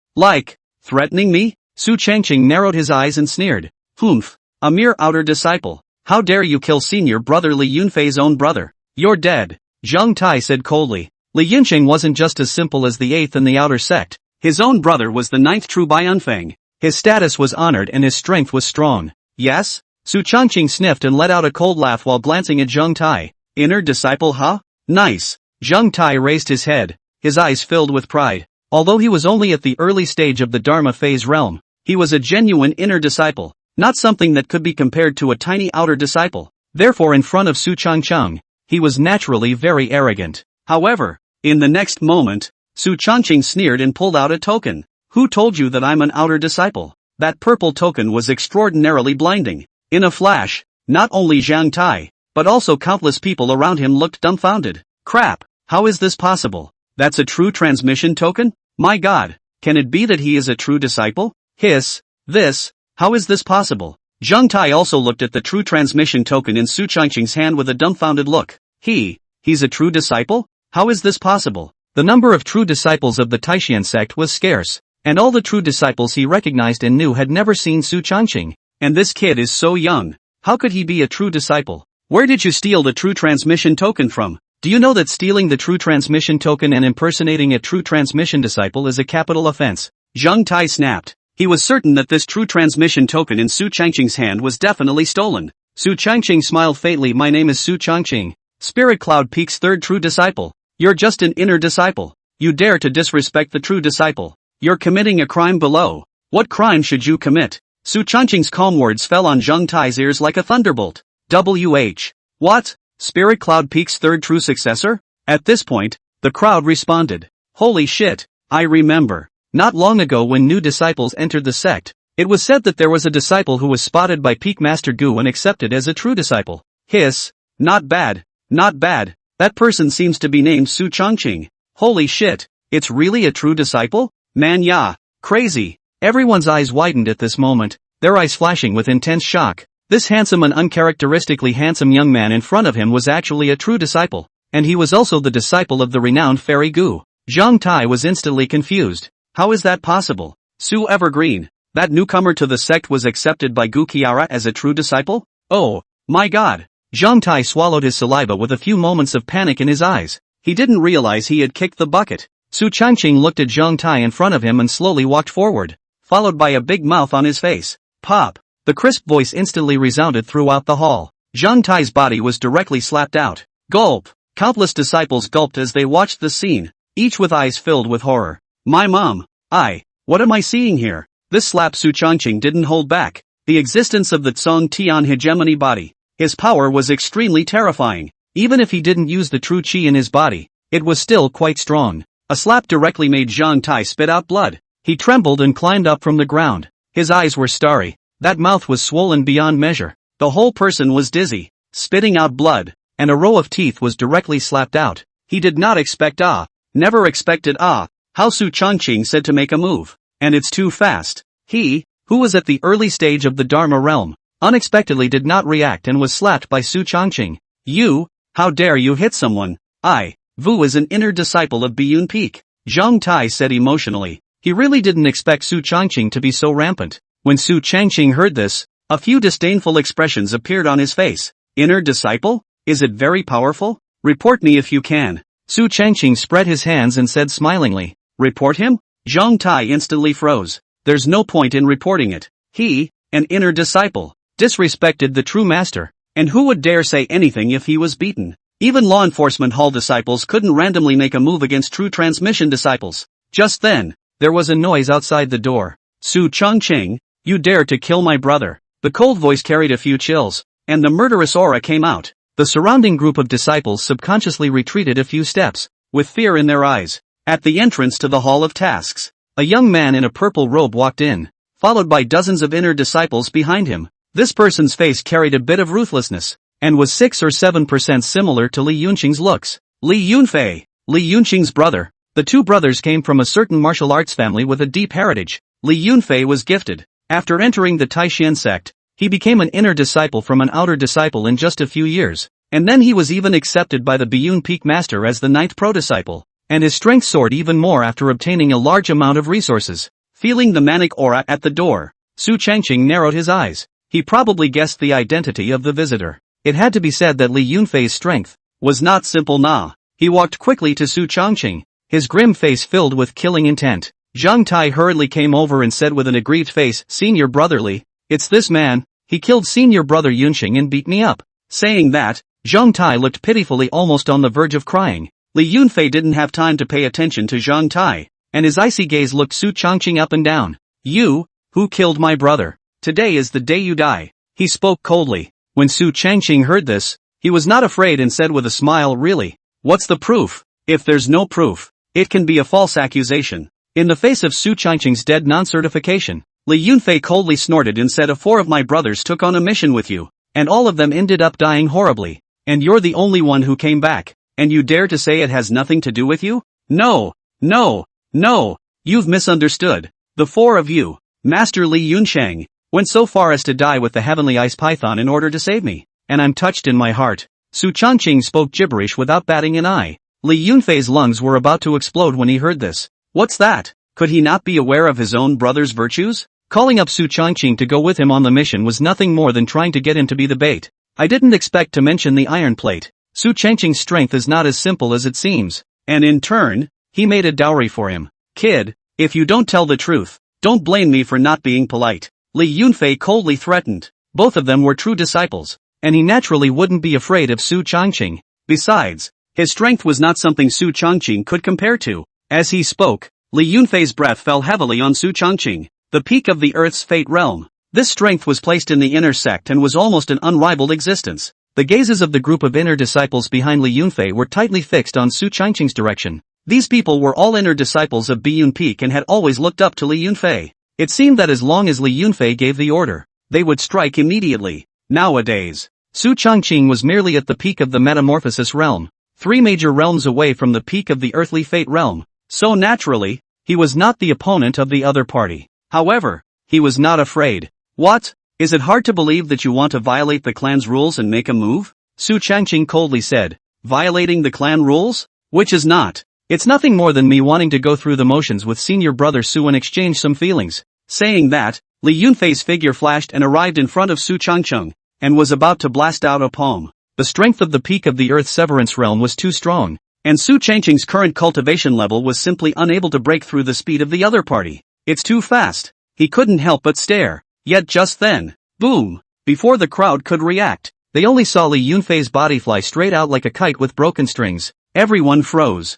threatening me? Su Changqing narrowed his eyes and sneered. Humph, a mere outer disciple. How dare you kill Senior Brother Li Yunfei's own brother? You're dead, Zhang Tai said coldly. Li Yunxing wasn't just as simple as the 8th in the outer sect. His own brother was the 9th true Baiyunfeng. His status was honored and his strength was strong. Yes? Su Changqing sniffed and let out a cold laugh while glancing at Zhang Tai. Inner disciple, huh? Nice. Zhang Tai raised his head, his eyes filled with pride. Although he was only at the early stage of the Dharma phase realm, he was a genuine inner disciple, not something that could be compared to a tiny outer disciple. Therefore, in front of Su Changqing, he was naturally very arrogant. However, in the next moment, Su Changqing sneered and pulled out a token. Who told you that I'm an outer disciple? That purple token was extraordinarily blinding. In a flash, not only Zhang Tai, but also countless people around him looked dumbfounded. Crap, how is this possible? That's a true transmission token? My god, can it be that he is a true disciple? How is this possible? Zhang Tai also looked at the true transmission token in Su Changqing's hand with a dumbfounded look. He's a true disciple? How is this possible? The number of true disciples of the Taishan sect was scarce, and all the true disciples he recognized and knew had never seen Su Changqing. And this kid is so young. How could he be a true disciple? Where did you steal the true transmission token from? Do you know that stealing the true transmission token and impersonating a true transmission disciple is a capital offense? Zhang Tai snapped. He was certain that this true transmission token in Su Changqing's hand was definitely stolen. Su Changqing smiled faintly. My name is Su Changqing, Spirit Cloud Peak's third true disciple. You're just an inner disciple. You dare to disrespect the true disciple. You're committing a crime below. What crime should you commit? Su Changqing's calm words fell on Zhang Tai's ears like a thunderbolt. What? Spirit Cloud Peak's third true successor? At this point, the crowd responded. Holy shit, I remember. Not long ago when new disciples entered the sect, it was said that there was a disciple who was spotted by Peak Master Gu and accepted as a true disciple. Not bad. That person seems to be named Su Changqing. Holy shit, it's really a true disciple? Man ya, crazy. Everyone's eyes widened at this moment, their eyes flashing with intense shock. This handsome and uncharacteristically handsome young man in front of him was actually a true disciple, and he was also the disciple of the renowned fairy Gu. Zhang Tai was instantly confused. How is that possible? Su Evergreen, that newcomer to the sect was accepted by Gu Qiara as a true disciple? Oh, my god. Zhang Tai swallowed his saliva with a few moments of panic in his eyes. He didn't realize he had kicked the bucket. Su Changqing looked at Zhang Tai in front of him and slowly walked forward, followed by a big mouth on his face. Pop! The crisp voice instantly resounded throughout the hall. Zhang Tai's body was directly slapped out. Gulp! Countless disciples gulped as they watched the scene, each with eyes filled with horror. My mom! What am I seeing here? This slap. Su Changqing didn't hold back. The existence of the Tsong Tian hegemony body. His power was extremely terrifying. Even if he didn't use the true qi in his body, it was still quite strong. A slap directly made Zhang Tai spit out blood. He trembled and climbed up from the ground. His eyes were starry. That mouth was swollen beyond measure. The whole person was dizzy, spitting out blood, and a row of teeth was directly slapped out. He did not expect never expected how Su Changqing said to make a move. And it's too fast. He, who was at the early stage of the Dharma realm, unexpectedly did not react and was slapped by Su Changqing. You, how dare you hit someone? Vu is an inner disciple of Biyun Peak, Zhang Tai said emotionally. He really didn't expect Su Changqing to be so rampant. When Su Changqing heard this, a few disdainful expressions appeared on his face. Inner disciple? Is it very powerful? Report me if you can. Su Changqing spread his hands and said smilingly. Report him? Zhang Tai instantly froze. There's no point in reporting it. He, an inner disciple, disrespected the true master. And who would dare say anything if he was beaten? Even law enforcement hall disciples couldn't randomly make a move against true transmission disciples. Just then, there was a noise outside the door. Su Changqing, you dare to kill my brother. The cold voice carried a few chills, and the murderous aura came out. The surrounding group of disciples subconsciously retreated a few steps, with fear in their eyes. At the entrance to the Hall of Tasks, a young man in a purple robe walked in, followed by dozens of inner disciples behind him. This person's face carried a bit of ruthlessness, and was 6 or 7% similar to Li Yunqing's looks. Li Yunfei, Li Yunqing's brother. The two brothers came from a certain martial arts family with a deep heritage. Li Yunfei was gifted. After entering the Taishan sect, he became an inner disciple from an outer disciple in just a few years, and then he was even accepted by the Biyun Peak Master as the 9th pro-disciple, and his strength soared even more after obtaining a large amount of resources. Feeling the manic aura at the door, Su Changqing narrowed his eyes. He probably guessed the identity of the visitor. It had to be said that Li Yunfei's strength was not simple. He walked quickly to Su Changqing, his grim face filled with killing intent. Zhang Tai hurriedly came over and said with an aggrieved face, Senior brother Li, it's this man, he killed senior brother Yunqing and beat me up. Saying that, Zhang Tai looked pitifully almost on the verge of crying. Li Yunfei didn't have time to pay attention to Zhang Tai, and his icy gaze looked Su Changqing up and down. You, who killed my brother? Today is the day you die. He spoke coldly. When Su Changqing heard this, he was not afraid and said with a smile, really? What's the proof? If there's no proof, it can be a false accusation. In the face of Su Changqing's dead non-certification, Li Yunfei coldly snorted and said, 4 of my brothers took on a mission with you, and all of them ended up dying horribly, and you're the only one who came back, and you dare to say it has nothing to do with you? No, you've misunderstood. The 4 of you, Master Li Yunsheng went so far as to die with the heavenly ice python in order to save me, and I'm touched in my heart. Su Changqing spoke gibberish without batting an eye. Li Yunfei's lungs were about to explode when he heard this. What's that? Could he not be aware of his own brother's virtues? Calling up Su Changqing to go with him on the mission was nothing more than trying to get him to be the bait. I didn't expect to mention the iron plate. Su Changqing's strength is not as simple as it seems. And in turn, he made a dowry for him. Kid, if you don't tell the truth, don't blame me for not being polite. Li Yunfei coldly threatened. Both of them were true disciples, and he naturally wouldn't be afraid of Su Changqing. Besides, his strength was not something Su Changqing could compare to. As he spoke, Li Yunfei's breath fell heavily on Su Changqing, the peak of the Earth's fate realm. This strength was placed in the inner sect and was almost an unrivaled existence. The gazes of the group of inner disciples behind Li Yunfei were tightly fixed on Su Changqing's direction. These people were all inner disciples of Biyun Peak and had always looked up to Li Yunfei. It seemed that as long as Li Yunfei gave the order, they would strike immediately. Nowadays, Su Changqing was merely at the peak of the metamorphosis realm, 3 major realms away from the peak of the earthly fate realm. So naturally, he was not the opponent of the other party. However, he was not afraid. What? Is it hard to believe that you want to violate the clan's rules and make a move? Su Changqing coldly said. Violating the clan rules? Which is not. It's nothing more than me wanting to go through the motions with senior brother Su and exchange some feelings. Saying that, Li Yunfei's figure flashed and arrived in front of Su Changqing, and was about to blast out a poem. The strength of the peak of the Earth Severance realm was too strong, and Su Changqing's current cultivation level was simply unable to break through the speed of the other party. It's too fast. He couldn't help but stare. Yet just then, boom! Before the crowd could react, they only saw Li Yunfei's body fly straight out like a kite with broken strings. Everyone froze.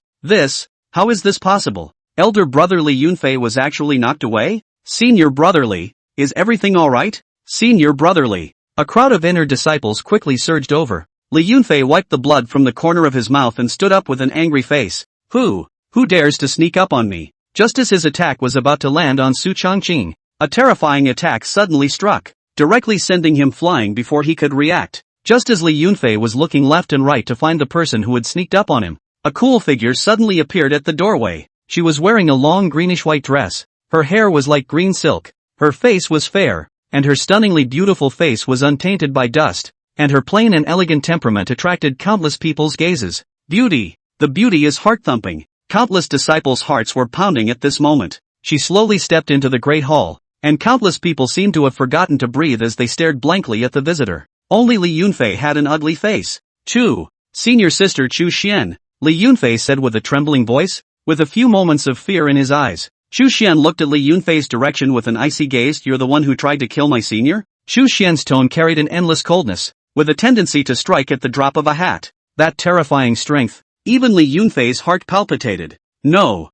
How is this possible? Elder brother Li Yunfei was actually knocked away? Senior brother Li, is everything alright? Senior brother Li. A crowd of inner disciples quickly surged over. Li Yunfei wiped the blood from the corner of his mouth and stood up with an angry face. Who dares to sneak up on me? Just as his attack was about to land on Su Changqing, a terrifying attack suddenly struck, directly sending him flying before he could react. Just as Li Yunfei was looking left and right to find the person who had sneaked up on him, a cool figure suddenly appeared at the doorway. She was wearing a long greenish-white dress. Her hair was like green silk. Her face was fair, and her stunningly beautiful face was untainted by dust, and her plain and elegant temperament attracted countless people's gazes. Beauty. The beauty is heart-thumping. Countless disciples' hearts were pounding at this moment. She slowly stepped into the great hall, and countless people seemed to have forgotten to breathe as they stared blankly at the visitor. Only Li Yunfei had an ugly face. Chu, senior sister Chu Xian, Li Yunfei said with a trembling voice, with a few moments of fear in his eyes. Chu Xian looked at Li Yunfei's direction with an icy gaze. You're the one who tried to kill my senior? Chu Xian's tone carried an endless coldness, with a tendency to strike at the drop of a hat. That terrifying strength. Even Li Yunfei's heart palpitated. No,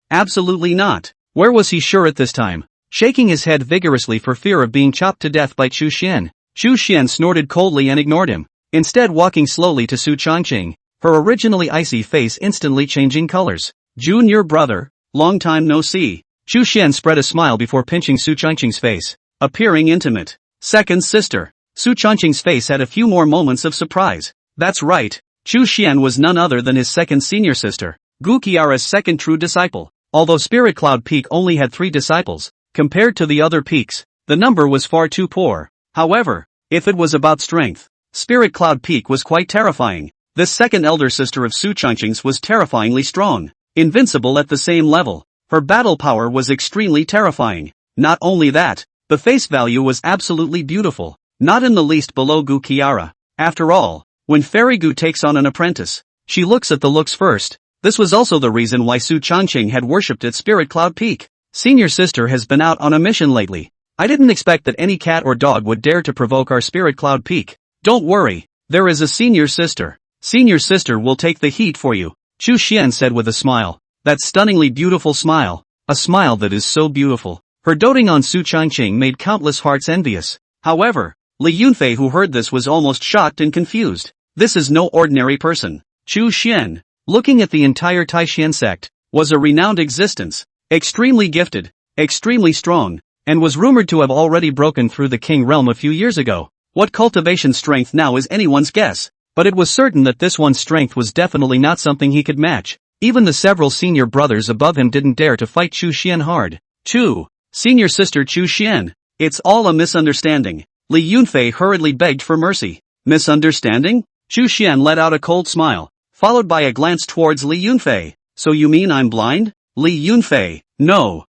absolutely not. Where was he sure at this time? Shaking his head vigorously for fear of being chopped to death by Chu Xian. Chu Xian snorted coldly and ignored him, instead walking slowly to Su Changqing, her originally icy face instantly changing colors. Junior brother, long time no see. Chu Xian spread a smile before pinching Su Changqing's face, appearing intimate. Second sister. Su Changqing's face had a few more moments of surprise. That's right, Chu Xian was none other than his second senior sister, Gu Qiara's second true disciple. Although Spirit Cloud Peak only had 3 disciples, compared to the other peaks, the number was far too poor. However, if it was about strength, Spirit Cloud Peak was quite terrifying. This second elder sister of Su Changqing's was terrifyingly strong, invincible at the same level. Her battle power was extremely terrifying. Not only that, the face value was absolutely beautiful, not in the least below Gu Qiara. After all, when Fairy Gu takes on an apprentice, she looks at the looks first. This was also the reason why Su Changqing had worshipped at Spirit Cloud Peak. Senior sister has been out on a mission lately. I didn't expect that any cat or dog would dare to provoke our Spirit Cloud Peak. Don't worry, there is a senior sister. Senior sister will take the heat for you, Chu Xian said with a smile. That stunningly beautiful smile. A smile that is so beautiful. Her doting on Su Changqing made countless hearts envious. However, Li Yunfei who heard this was almost shocked and confused. This is no ordinary person. Chu Xian, looking at the entire Taishan sect, was a renowned existence, extremely gifted, extremely strong, and was rumored to have already broken through the king realm a few years ago. What cultivation strength now is anyone's guess, but it was certain that this one's strength was definitely not something he could match. Even the several senior brothers above him didn't dare to fight Chu Xian hard. Chu, senior sister Chu Xian, it's all a misunderstanding. Li Yunfei hurriedly begged for mercy. Misunderstanding? Chu Xian let out a cold smile, followed by a glance towards Li Yunfei. So you mean I'm blind? Li Yunfei, no,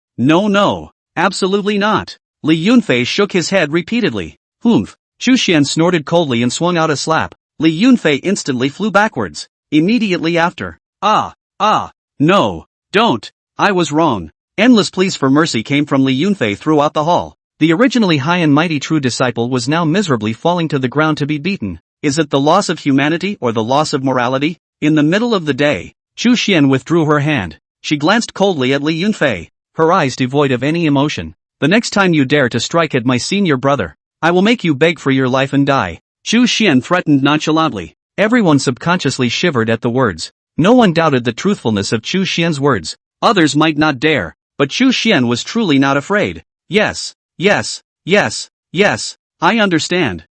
absolutely not. Li Yunfei shook his head repeatedly. Humph. Chu Xian snorted coldly and swung out a slap. Li Yunfei instantly flew backwards. Immediately after. No, don't. I was wrong. Endless pleas for mercy came from Li Yunfei throughout the hall. The originally high and mighty true disciple was now miserably falling to the ground to be beaten. Is it the loss of humanity or the loss of morality? In the middle of the day, Chu Xian withdrew her hand. She glanced coldly at Li Yunfei, her eyes devoid of any emotion. The next time you dare to strike at my senior brother, I will make you beg for your life and die. Chu Xian threatened nonchalantly. Everyone subconsciously shivered at the words. No one doubted the truthfulness of Chu Xian's words. Others might not dare, but Chu Xian was truly not afraid. Yes, I understand.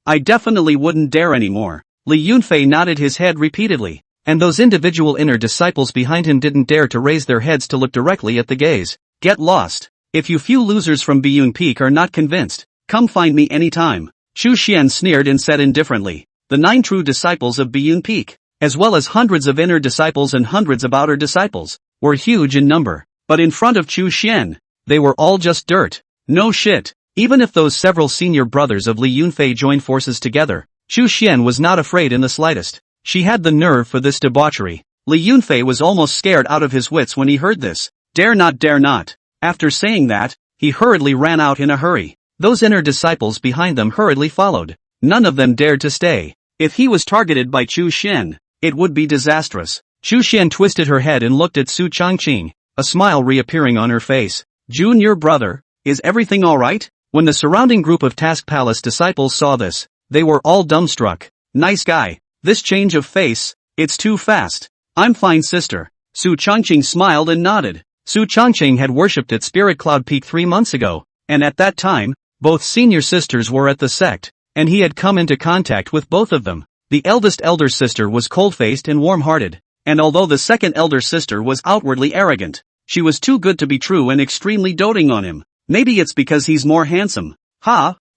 I definitely wouldn't dare anymore. Li Yunfei nodded his head repeatedly, and those individual inner disciples behind him didn't dare to raise their heads to look directly at the gaze. Get lost. If you few losers from Biyun Peak are not convinced, come find me anytime. Chu Xian sneered and said indifferently. The 9 true disciples of Biyun Peak, as well as hundreds of inner disciples and hundreds of outer disciples, were huge in number. But in front of Chu Xian, they were all just dirt. No shit. Even if those several senior brothers of Li Yunfei joined forces together, Chu Xian was not afraid in the slightest. She had the nerve for this debauchery. Li Yunfei was almost scared out of his wits when he heard this. Dare not. After saying that, he hurriedly ran out in a hurry. Those inner disciples behind them hurriedly followed. None of them dared to stay. If he was targeted by Chu Xian, it would be disastrous. Chu Xian twisted her head and looked at Su Changqing, a smile reappearing on her face. Junior brother, is everything alright? When the surrounding group of Task Palace disciples saw this, they were all dumbstruck. Nice guy. This change of face, it's too fast. I'm fine sister. Su Changqing smiled and nodded. Su Changqing had worshipped at Spirit Cloud Peak 3 months ago, and at that time, both senior sisters were at the sect, and he had come into contact with both of them. The eldest elder sister was cold-faced and warm-hearted, and although the second elder sister was outwardly arrogant, she was too good to be true and extremely doting on him. Maybe it's because he's more handsome.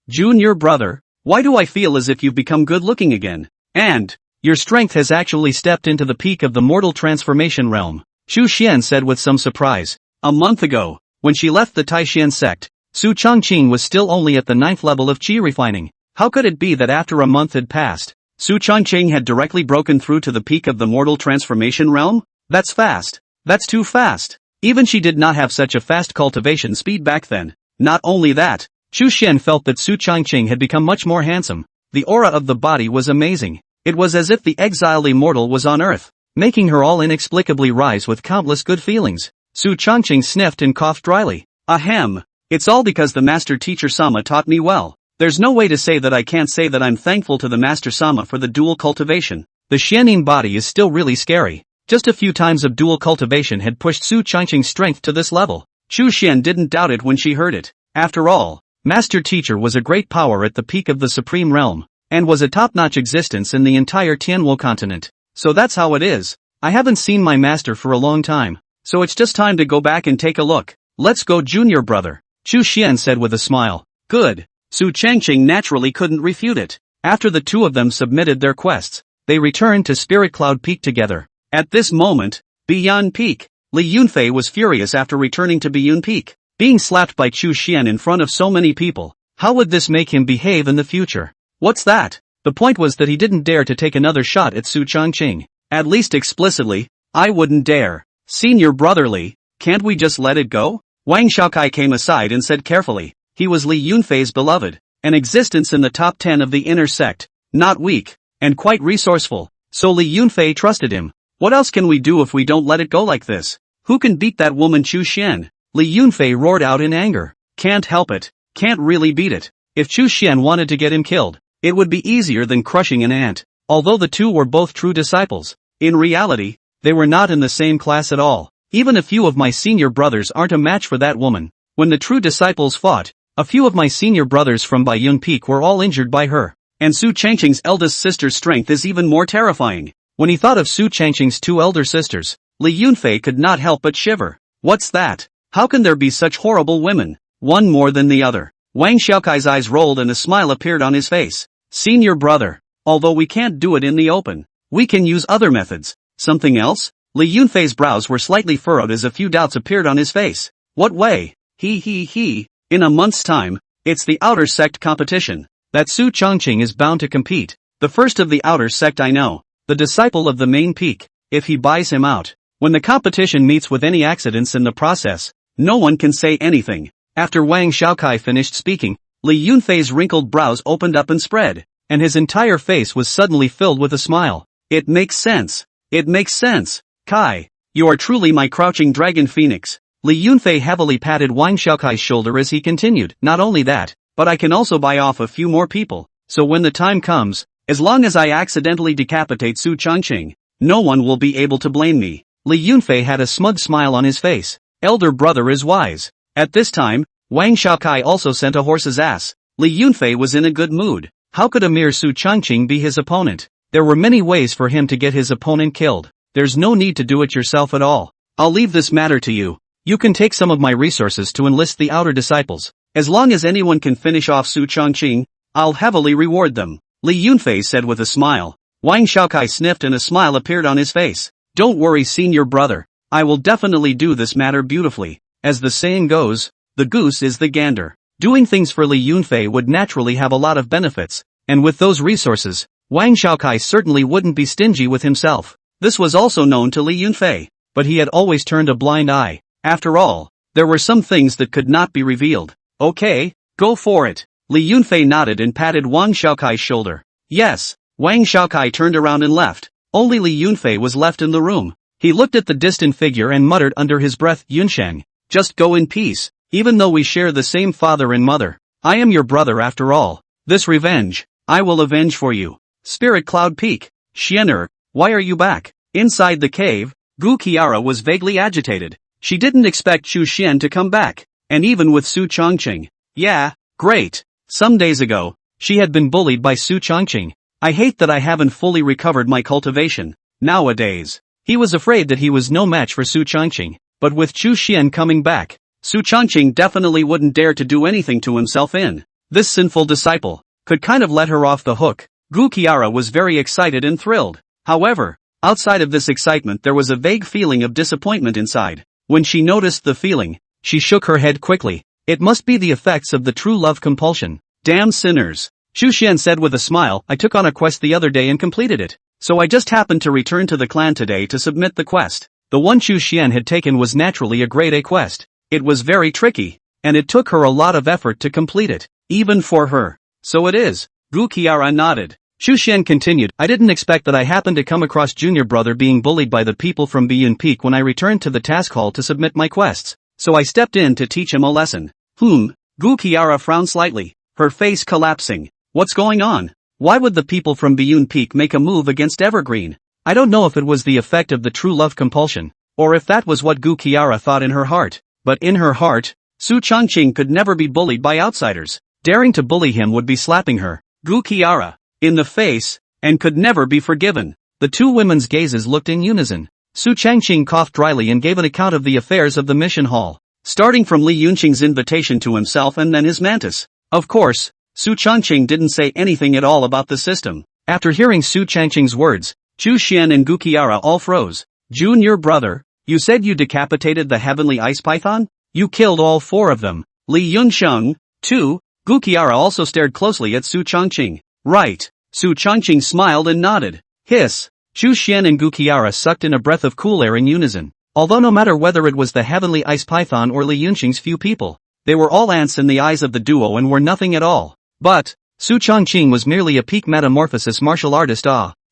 Junior brother, why do I feel as if you've become good-looking again? And, your strength has actually stepped into the peak of the mortal transformation realm, Chu Xian said with some surprise. A month ago, when she left the Taishan sect, Su Changqing was still only at the 9th level of qi refining. How could it be that after a month had passed, Su Changqing had directly broken through to the peak of the mortal transformation realm? That's fast. That's too fast. Even she did not have such a fast cultivation speed back then. Not only that, Chu Xian felt that Su Changqing had become much more handsome. The aura of the body was amazing. It was as if the exiled immortal was on earth, making her all inexplicably rise with countless good feelings. Su Changqing sniffed and coughed dryly. Ahem. It's all because the master teacher Sama taught me well. There's no way to say that I can't say that I'm thankful to the master Sama for the dual cultivation. The Xianin body is still really scary. Just a few times of dual cultivation had pushed Su Changqing's strength to this level. Chu Xian didn't doubt it when she heard it. After all, Master Teacher was a great power at the peak of the Supreme Realm, and was a top-notch existence in the entire Tianwu continent. So that's how it is. I haven't seen my master for a long time, so it's just time to go back and take a look. Let's go, junior brother, Chu Xian said with a smile. Good. Su Changqing naturally couldn't refute it. After the two of them submitted their quests, they returned to Spirit Cloud Peak together. At this moment, Beyond Peak, Li Yunfei was furious after returning to Biyun Peak. Being slapped by Chu Xian in front of so many people, how would this make him behave in the future? What's that? The point was that he didn't dare to take another shot at Su Changqing. At least explicitly, I wouldn't dare. Senior brotherly, can't we just let it go? Wang Xiaokai came aside and said carefully, he was Li Yunfei's beloved, an existence in the top 10 of the inner sect, not weak, and quite resourceful, so Li Yunfei trusted him. What else can we do if we don't let it go like this? Who can beat that woman Chu Xian? Li Yunfei roared out in anger. Can't help it. Can't really beat it. If Chu Xian wanted to get him killed, it would be easier than crushing an ant. Although the two were both true disciples, in reality, they were not in the same class at all. Even a few of my senior brothers aren't a match for that woman. When the true disciples fought, a few of my senior brothers from Biyun Peak were all injured by her. And Su Changqing's eldest sister's strength is even more terrifying. When he thought of Su Changqing's two elder sisters, Li Yunfei could not help but shiver. What's that? How can there be such horrible women? One more than the other. Wang Xiaokai's eyes rolled and a smile appeared on his face. Senior brother. Although we can't do it in the open, we can use other methods. Something else? Li Yunfei's brows were slightly furrowed as a few doubts appeared on his face. What way? In a month's time, it's the outer sect competition. That Su Changqing is bound to compete. The first of the outer sect I know. The disciple of the main peak. If he buys him out. When the competition meets with any accidents in the process, no one can say anything. After Wang Xiaokai finished speaking, Li Yunfei's wrinkled brows opened up and spread, and his entire face was suddenly filled with a smile. It makes sense. It makes sense. Kai, you are truly my crouching dragon phoenix. Li Yunfei heavily patted Wang Xiaokai's shoulder as he continued. Not only that, but I can also buy off a few more people, so when the time comes, as long as I accidentally decapitate Su Changqing, no one will be able to blame me. Li Yunfei had a smug smile on his face. Elder brother is wise. At this time, Wang Xiaokai also sent a horse's ass. Li Yunfei was in a good mood. How could a mere Su Changqing be his opponent? There were many ways for him to get his opponent killed. There's no need to do it yourself at all. I'll leave this matter to you. You can take some of my resources to enlist the outer disciples. As long as anyone can finish off Su Changqing, I'll heavily reward them. Li Yunfei said with a smile. Wang Xiaokai sniffed and a smile appeared on his face. Don't worry, senior brother. I will definitely do this matter beautifully. As the saying goes, the goose is the gander. Doing things for Li Yunfei would naturally have a lot of benefits, and with those resources, Wang Xiaokai certainly wouldn't be stingy with himself. This was also known to Li Yunfei, but he had always turned a blind eye. After all, there were some things that could not be revealed. Okay, go for it. Li Yunfei nodded and patted Wang Xiaokai's shoulder. Yes. Wang Xiaokai turned around and left. Only Li Yunfei was left in the room. He looked at the distant figure and muttered under his breath, Yunsheng, just go in peace, even though we share the same father and mother. I am your brother after all. This revenge, I will avenge for you. Spirit Cloud Peak. Xianer, why are you back? Inside the cave, Gu Qiara was vaguely agitated. She didn't expect Chu Xian to come back, and even with Su Changqing. Yeah, great. Some days ago, she had been bullied by Su Changqing. I hate that I haven't fully recovered my cultivation. Nowadays, he was afraid that he was no match for Su Changqing, but with Chu Xian coming back, Su Changqing definitely wouldn't dare to do anything to himself in. This sinful disciple could kind of let her off the hook. Gu Qiara was very excited and thrilled. However, outside of this excitement there was a vague feeling of disappointment inside. When she noticed the feeling, she shook her head quickly. It must be the effects of the true love compulsion. Damn sinners. Chu Xian said with a smile, I took on a quest the other day and completed it. So I just happened to return to the clan today to submit the quest. The one Chu Xian had taken was naturally a grade A quest. It was very tricky, and it took her a lot of effort to complete it, even for her. So it is. Gu Qiara nodded. Chu Xian continued, I didn't expect that I happened to come across junior brother being bullied by the people from Biyun Peak when I returned to the task hall to submit my quests. So I stepped in to teach him a lesson. Gu Qiara frowned slightly, her face collapsing. What's going on? Why would the people from Biyun Peak make a move against Evergreen? I don't know if it was the effect of the true love compulsion, or if that was what Gu Qiara thought in her heart. But in her heart, Su Changqing could never be bullied by outsiders. Daring to bully him would be slapping her, Gu Qiara, in the face, and could never be forgiven. The two women's gazes looked in unison. Su Changqing coughed dryly and gave an account of the affairs of the mission hall, starting from Li Yunqing's invitation to himself and then his mantis. Of course, Su Changqing didn't say anything at all about the system. After hearing Su Changqing's words, Chu Xian and Gu Qiara all froze. Junior brother, you said you decapitated the heavenly ice python? You killed all four of them. Li Yunsheng, too? Gu Qiara also stared closely at Su Changqing. Right. Su Changqing smiled and nodded. Hiss. Chu Xian and Gu Qiara sucked in a breath of cool air in unison. Although no matter whether it was the heavenly ice python or Li Yunsheng's few people, they were all ants in the eyes of the duo and were nothing at all. But, Su Changqing was merely a peak metamorphosis martial artist.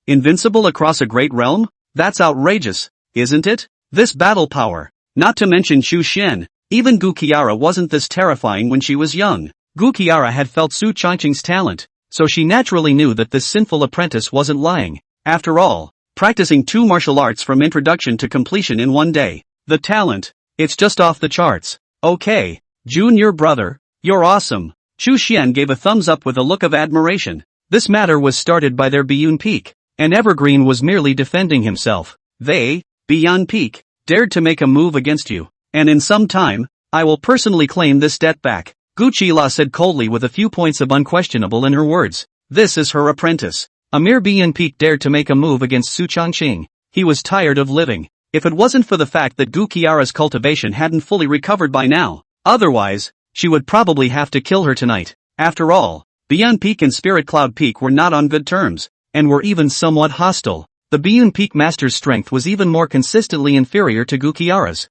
Invincible across a great realm? That's outrageous, isn't it? This battle power. Not to mention Chu Xian, even Gu Qiara wasn't this terrifying when she was young. Gu Qiara had felt Su Changqing's talent, so she naturally knew that this sinful apprentice wasn't lying. After all, practicing 2 martial arts from introduction to completion in one day. The talent, it's just off the charts. Okay, junior brother, you're awesome. Chu Xian gave a thumbs up with a look of admiration. This matter was started by their Biyun Peak, and Evergreen was merely defending himself. They, beyond peak, dared to make a move against you, and in some time, I will personally claim this debt back, Gucci-la said coldly with a few points of unquestionable in her words. This is her apprentice. A mere beyond peak dared to make a move against Su Changqing. He was tired of living. If it wasn't for the fact that Gu Qiara's cultivation hadn't fully recovered by now, otherwise, she would probably have to kill her tonight. After all, Beyond Peak and Spirit Cloud Peak were not on good terms, and were even somewhat hostile. The Beyond Peak Master's strength was even more consistently inferior to Gu Qiara's.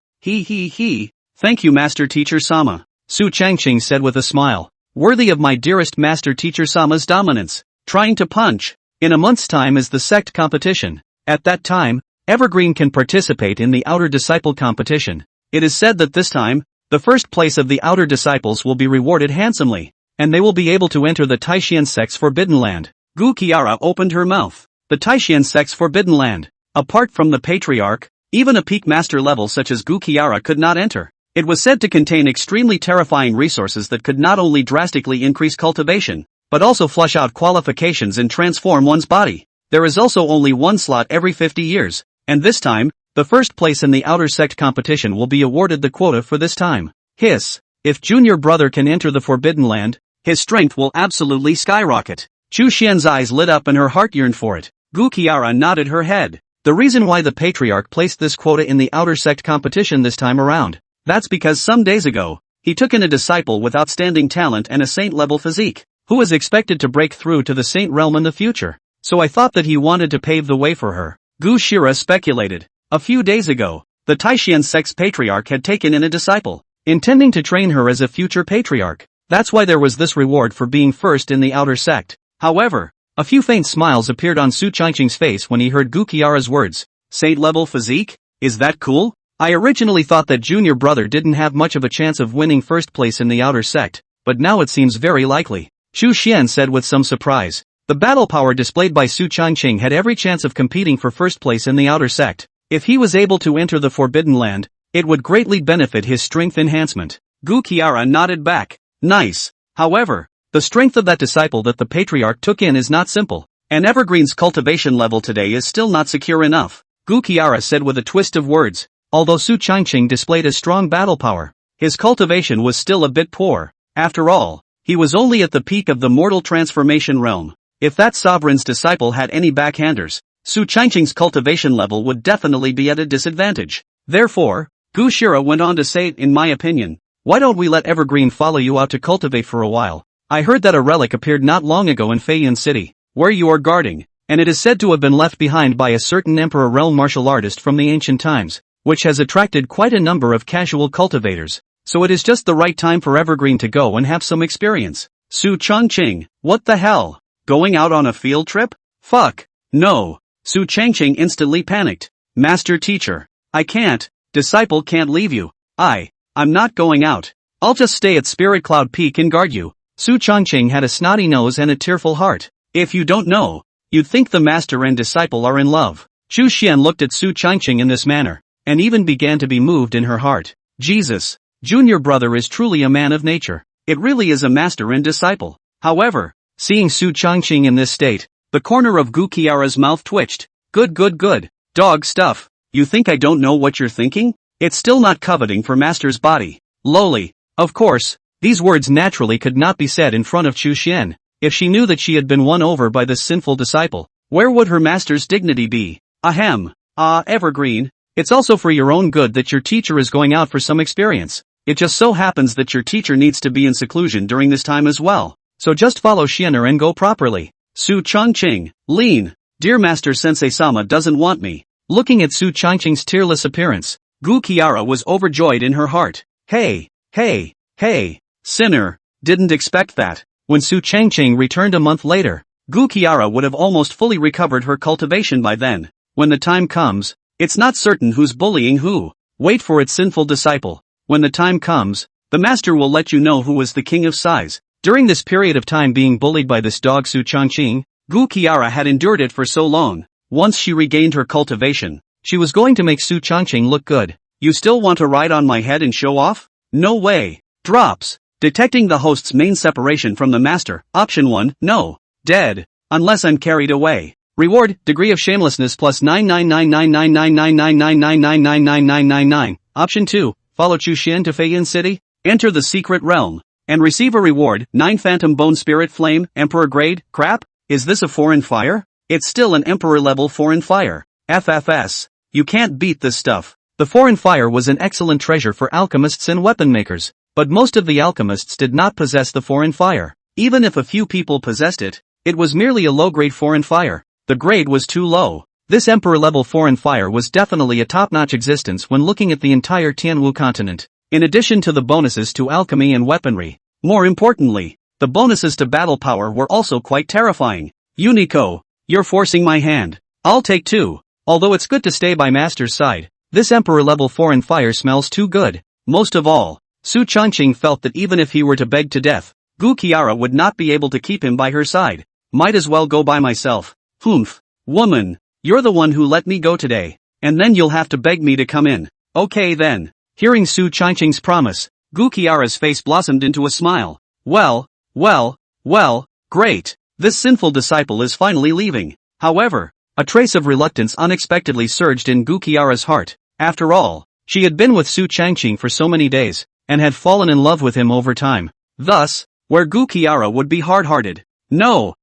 Thank you Master Teacher Sama, Su Changqing said with a smile. Worthy of my dearest Master Teacher Sama's dominance. Trying to punch. In a month's time is the sect competition. At that time, Evergreen can participate in the Outer Disciple competition. It is said that this time, the first place of the Outer Disciples will be rewarded handsomely, and they will be able to enter the Taishian sect's Forbidden Land. Gu Qiara opened her mouth. The Taishian sect's Forbidden Land. Apart from the Patriarch, even a peak master level such as Gu Qiara could not enter. It was said to contain extremely terrifying resources that could not only drastically increase cultivation, but also flush out qualifications and transform one's body. There is also only one slot every 50 years, and this time, the first place in the Outer Sect competition will be awarded the quota for this time. If Junior Brother can enter the Forbidden Land, his strength will absolutely skyrocket. Chu Xian's eyes lit up and her heart yearned for it. Gu Qiara nodded her head. The reason why the Patriarch placed this quota in the Outer Sect competition this time around, that's because some days ago, he took in a disciple with outstanding talent and a saint-level physique, who is expected to break through to the saint realm in the future. So I thought that he wanted to pave the way for her. Gu Shira speculated. A few days ago, the Taishian sect's Patriarch had taken in a disciple, intending to train her as a future Patriarch. That's why there was this reward for being first in the Outer Sect. However, a few faint smiles appeared on Su Changqing's face when he heard Gu Qiara's words. Saint-level physique? Is that cool? I originally thought that Junior Brother didn't have much of a chance of winning first place in the Outer Sect, but now it seems very likely, Chu Xian said with some surprise. The battle power displayed by Su Changqing had every chance of competing for first place in the Outer Sect. If he was able to enter the Forbidden Land, it would greatly benefit his strength enhancement. Gu Qiara nodded back. Nice. However, the strength of that disciple that the Patriarch took in is not simple, and Evergreen's cultivation level today is still not secure enough, Gu Qiara said with a twist of words. Although Su Changqing displayed a strong battle power, his cultivation was still a bit poor. After all, he was only at the peak of the mortal transformation realm. If that sovereign's disciple had any backhanders, Su Changqing's cultivation level would definitely be at a disadvantage. Therefore, Gu Shira went on to say, in my opinion, why don't we let Evergreen follow you out to cultivate for a while? I heard that a relic appeared not long ago in Feiyan City, where you are guarding, and it is said to have been left behind by a certain Emperor realm martial artist from the ancient times, which has attracted quite a number of casual cultivators, so it is just the right time for Evergreen to go and have some experience. Su Changqing, what the hell? Going out on a field trip? Fuck. No. Su Changqing instantly panicked. Master Teacher. I can't. Disciple can't leave you. I'm not going out. I'll just stay at Spirit Cloud Peak and guard you. Su Changqing had a snotty nose and a tearful heart. If you don't know, you'd think the master and disciple are in love. Chu Xian looked at Su Changqing in this manner, and even began to be moved in her heart. Jesus, Junior Brother is truly a man of nature. It really is a master and disciple. However, seeing Su Changqing in this state, the corner of Gu Qiara's mouth twitched. Good. Dog stuff. You think I don't know what you're thinking? It's still not coveting for master's body. Loli. Of course, these words naturally could not be said in front of Chu Xian. If she knew that she had been won over by this sinful disciple, where would her master's dignity be? Ahem. Evergreen. It's also for your own good that your teacher is going out for some experience. It just so happens that your teacher needs to be in seclusion during this time as well. So just follow Xianer and go properly. Su Changqing, lean. Dear Master Sensei Sama doesn't want me. Looking at Su Changqing's tearless appearance, Gu Qiara was overjoyed in her heart. Hey, sinner, didn't expect that. When Su Changqing returned a month later, Gu Qiara would have almost fully recovered her cultivation by then. When the time comes, it's not certain who's bullying who. Wait for its sinful disciple. When the time comes, the master will let you know who is the king of size. During this period of time being bullied by this dog Su Changqing, Gu Qiara had endured it for so long. Once she regained her cultivation, she was going to make Su Changqing look good. You still want to ride on my head and show off? No way. Drops. Detecting the host's main separation from the master. Option 1, no. Dead. Unless I'm carried away. Reward, degree of shamelessness plus 99999999999999999. Option 2, follow Chu Xian to Fei Yin City, enter the secret realm, and receive a reward, 9 phantom bone spirit flame, emperor grade, crap? Is this a foreign fire? It's still an emperor level foreign fire. FFS. You can't beat this stuff. The foreign fire was an excellent treasure for alchemists and weapon makers, but most of the alchemists did not possess the foreign fire. Even if a few people possessed it, it was merely a low-grade foreign fire. The grade was too low. This emperor-level foreign fire was definitely a top-notch existence when looking at the entire Tianwu continent. In addition to the bonuses to alchemy and weaponry, more importantly, the bonuses to battle power were also quite terrifying. Unico, you're forcing my hand. I'll take 2. Although it's good to stay by Master's side, this emperor-level foreign fire smells too good. Most of all, Su Changqing felt that even if he were to beg to death, Gu Qiara would not be able to keep him by her side. Might as well go by myself. Humph. Woman, you're the one who let me go today, and then you'll have to beg me to come in. Okay then. Hearing Su Changqing's promise, Gu Qiara's face blossomed into a smile. Well, great. This sinful disciple is finally leaving. However, a trace of reluctance unexpectedly surged in Gu Qiara's heart. After all, she had been with Su Changqing for so many days, and had fallen in love with him over time. Thus, where Gu Qiara would be hard-hearted. No.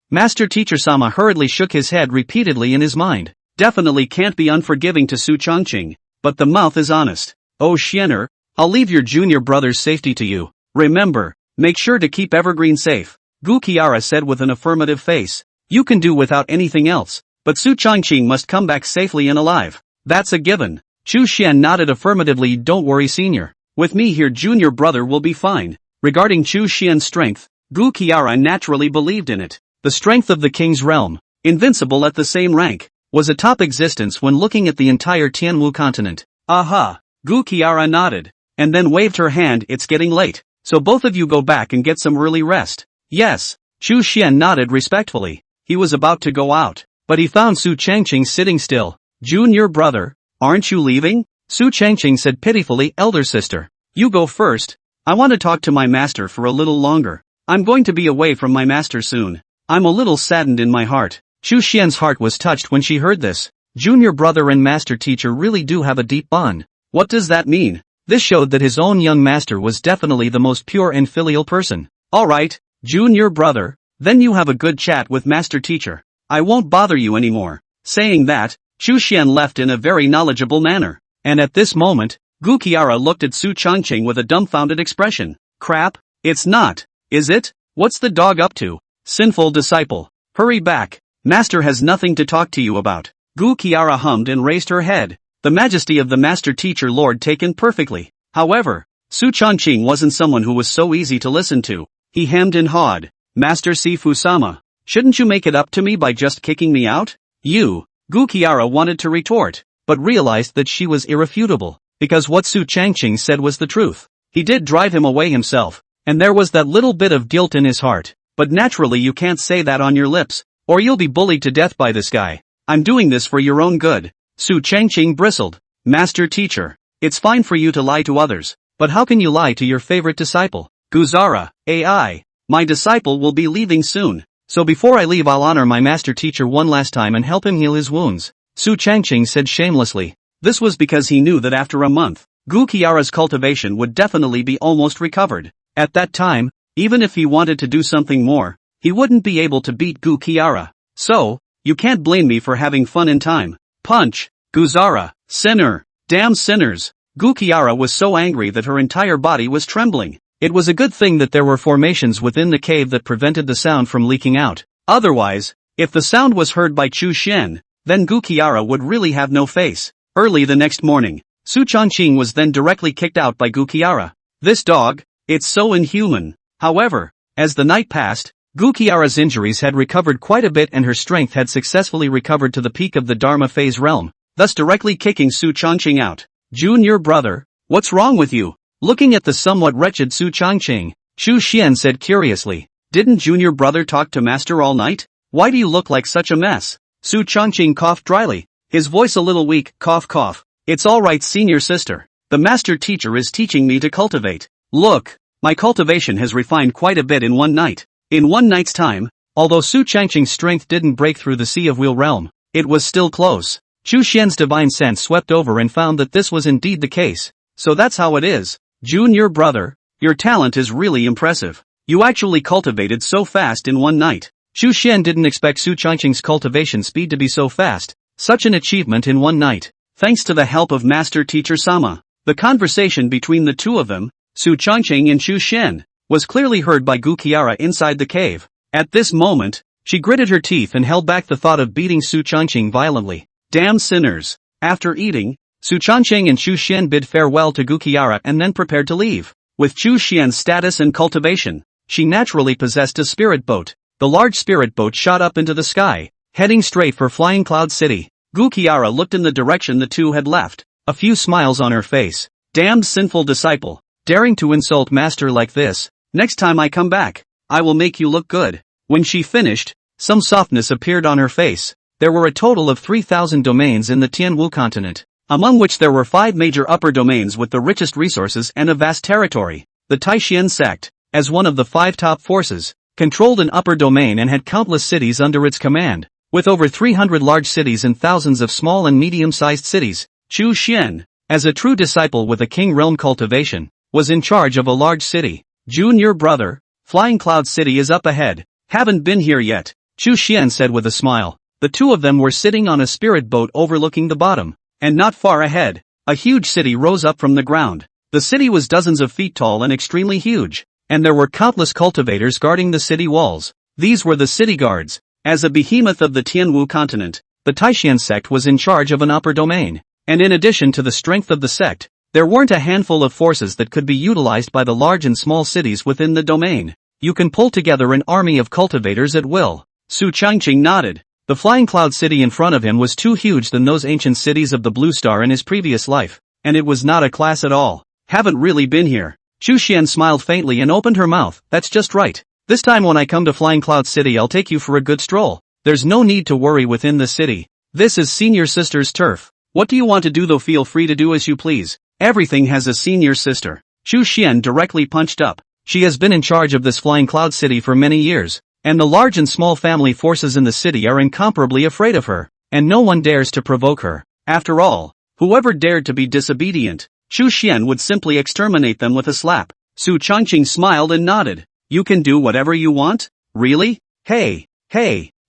Master Teacher Sama hurriedly shook his head repeatedly in his mind. Definitely can't be unforgiving to Su Changqing, but the mouth is honest. Oh Xianer, I'll leave your junior brother's safety to you. Remember, make sure to keep Evergreen safe. Gu Qiara said with an affirmative face. You can do without anything else, but Su Changqing must come back safely and alive. That's a given. Chu Xian nodded affirmatively. Don't worry senior. With me here junior brother will be fine. Regarding Chu Xian's strength, Gu Qiara naturally believed in it. The strength of the king's realm, invincible at the same rank, was a top existence when looking at the entire Tianwu continent. Aha! Gu Qiara nodded, and then waved her hand. It's getting late, so both of you go back and get some early rest. Yes. Chu Xian nodded respectfully. He was about to go out, but he found Su Changqing sitting still. Junior brother, aren't you leaving? Su Changqing said pitifully. Elder sister, you go first. I want to talk to my master for a little longer. I'm going to be away from my master soon. I'm a little saddened in my heart. Chu Xian's heart was touched when she heard this. Junior brother and master teacher really do have a deep bond. What does that mean? This showed that his own young master was definitely the most pure and filial person. Alright, junior brother, then you have a good chat with master teacher. I won't bother you anymore. Saying that, Chu Xian left in a very knowledgeable manner. And at this moment, Gu Qiara looked at Su Changqing with a dumbfounded expression. Crap, it's not, is it? What's the dog up to? Sinful disciple. Hurry back. Master has nothing to talk to you about. Gu Qiara hummed and raised her head. The majesty of the master teacher lord taken perfectly. However, Su Changqing wasn't someone who was so easy to listen to. He hemmed and hawed. Master Sifu-sama, shouldn't you make it up to me by just kicking me out? You, Gu Qiara wanted to retort, but realized that she was irrefutable, because what Su Changqing said was the truth. He did drive him away himself, and there was that little bit of guilt in his heart. But naturally you can't say that on your lips, or you'll be bullied to death by this guy. I'm doing this for your own good. Su Changqing bristled. Master teacher, it's fine for you to lie to others, but how can you lie to your favorite disciple? Guzara, AI, my disciple will be leaving soon, so before I leave I'll honor my master teacher one last time and help him heal his wounds. Su Changqing said shamelessly. This was because he knew that after a month, Gu Qiara's cultivation would definitely be almost recovered. At that time, even if he wanted to do something more, he wouldn't be able to beat Gu Qiara. So, you can't blame me for having fun in time. Punch! Guzara! Sinner! Damn sinners! Gu Qiara was so angry that her entire body was trembling. It was a good thing that there were formations within the cave that prevented the sound from leaking out. Otherwise, if the sound was heard by Chu Xian, then Gu Qiara would really have no face. Early the next morning, Su Changqing was then directly kicked out by Gu Qiara. This dog, it's so inhuman. However, as the night passed, Gu Qiara's injuries had recovered quite a bit and her strength had successfully recovered to the peak of the Dharma phase realm, thus directly kicking Su Changqing out. Junior brother, what's wrong with you? Looking at the somewhat wretched Su Changqing, Chu Xian said curiously. Didn't junior brother talk to master all night? Why do you look like such a mess? Su Changqing coughed dryly, his voice a little weak, cough cough. It's alright senior sister. The master teacher is teaching me to cultivate. Look, my cultivation has refined quite a bit in one night. In one night's time, although Su Changqing's strength didn't break through the Sea of Wheel realm, it was still close. Chu Xian's divine sense swept over and found that this was indeed the case. So that's how it is. Junior brother, your talent is really impressive. You actually cultivated so fast in one night. Chu Xian didn't expect Su Changqing's cultivation speed to be so fast. Such an achievement in one night. Thanks to the help of Master Teacher Sama. The conversation between the two of them, Su Changqing and Chu Xian, was clearly heard by Gu Qiara inside the cave. At this moment, she gritted her teeth and held back the thought of beating Su Changqing violently. Damn sinners. After eating, Su Changqing and Chu Xian bid farewell to Gu Qiara and then prepared to leave. With Chu Xian's status and cultivation, she naturally possessed a spirit boat. The large spirit boat shot up into the sky, heading straight for Flying Cloud City. Gu Qiara looked in the direction the two had left, a few smiles on her face. Damned sinful disciple, daring to insult master like this. Next time I come back, I will make you look good. When she finished, some softness appeared on her face. There were a total of 3,000 domains in the Tianwu continent, among which there were 5 major upper domains with the richest resources and a vast territory. The Taishan sect, as one of the 5 top forces, controlled an upper domain and had countless cities under its command. With over 300 large cities and thousands of small and medium-sized cities, Chu Xian, as a true disciple with a king realm cultivation, was in charge of a large city. Junior brother, Flying Cloud City is up ahead. Haven't been here yet, Chu Xian said with a smile. The two of them were sitting on a spirit boat overlooking the bottom, and not far ahead, a huge city rose up from the ground. The city was dozens of feet tall and extremely huge, and there were countless cultivators guarding the city walls. These were the city guards. As a behemoth of the Tianwu continent, the Taishan sect was in charge of an upper domain, and in addition to the strength of the sect, there weren't a handful of forces that could be utilized by the large and small cities within the domain. You can pull together an army of cultivators at will. Su Changqing nodded. The Flying Cloud City in front of him was too huge than those ancient cities of the Blue Star in his previous life, and it was not a class at all. Haven't really been here. Chu Xian smiled faintly and opened her mouth. That's just right. This time when I come to Flying Cloud City I'll take you for a good stroll. There's no need to worry within the city. This is senior sister's turf. What do you want to do though? Feel free to do as you please. Everything has a senior sister. Chu Xian directly punched up. She has been in charge of this Flying Cloud City for many years, and the large and small family forces in the city are incomparably afraid of her, and no one dares to provoke her. After all, whoever dared to be disobedient, Chu Xian would simply exterminate them with a slap. Su Changqing smiled and nodded. You can do whatever you want? Really? Hey,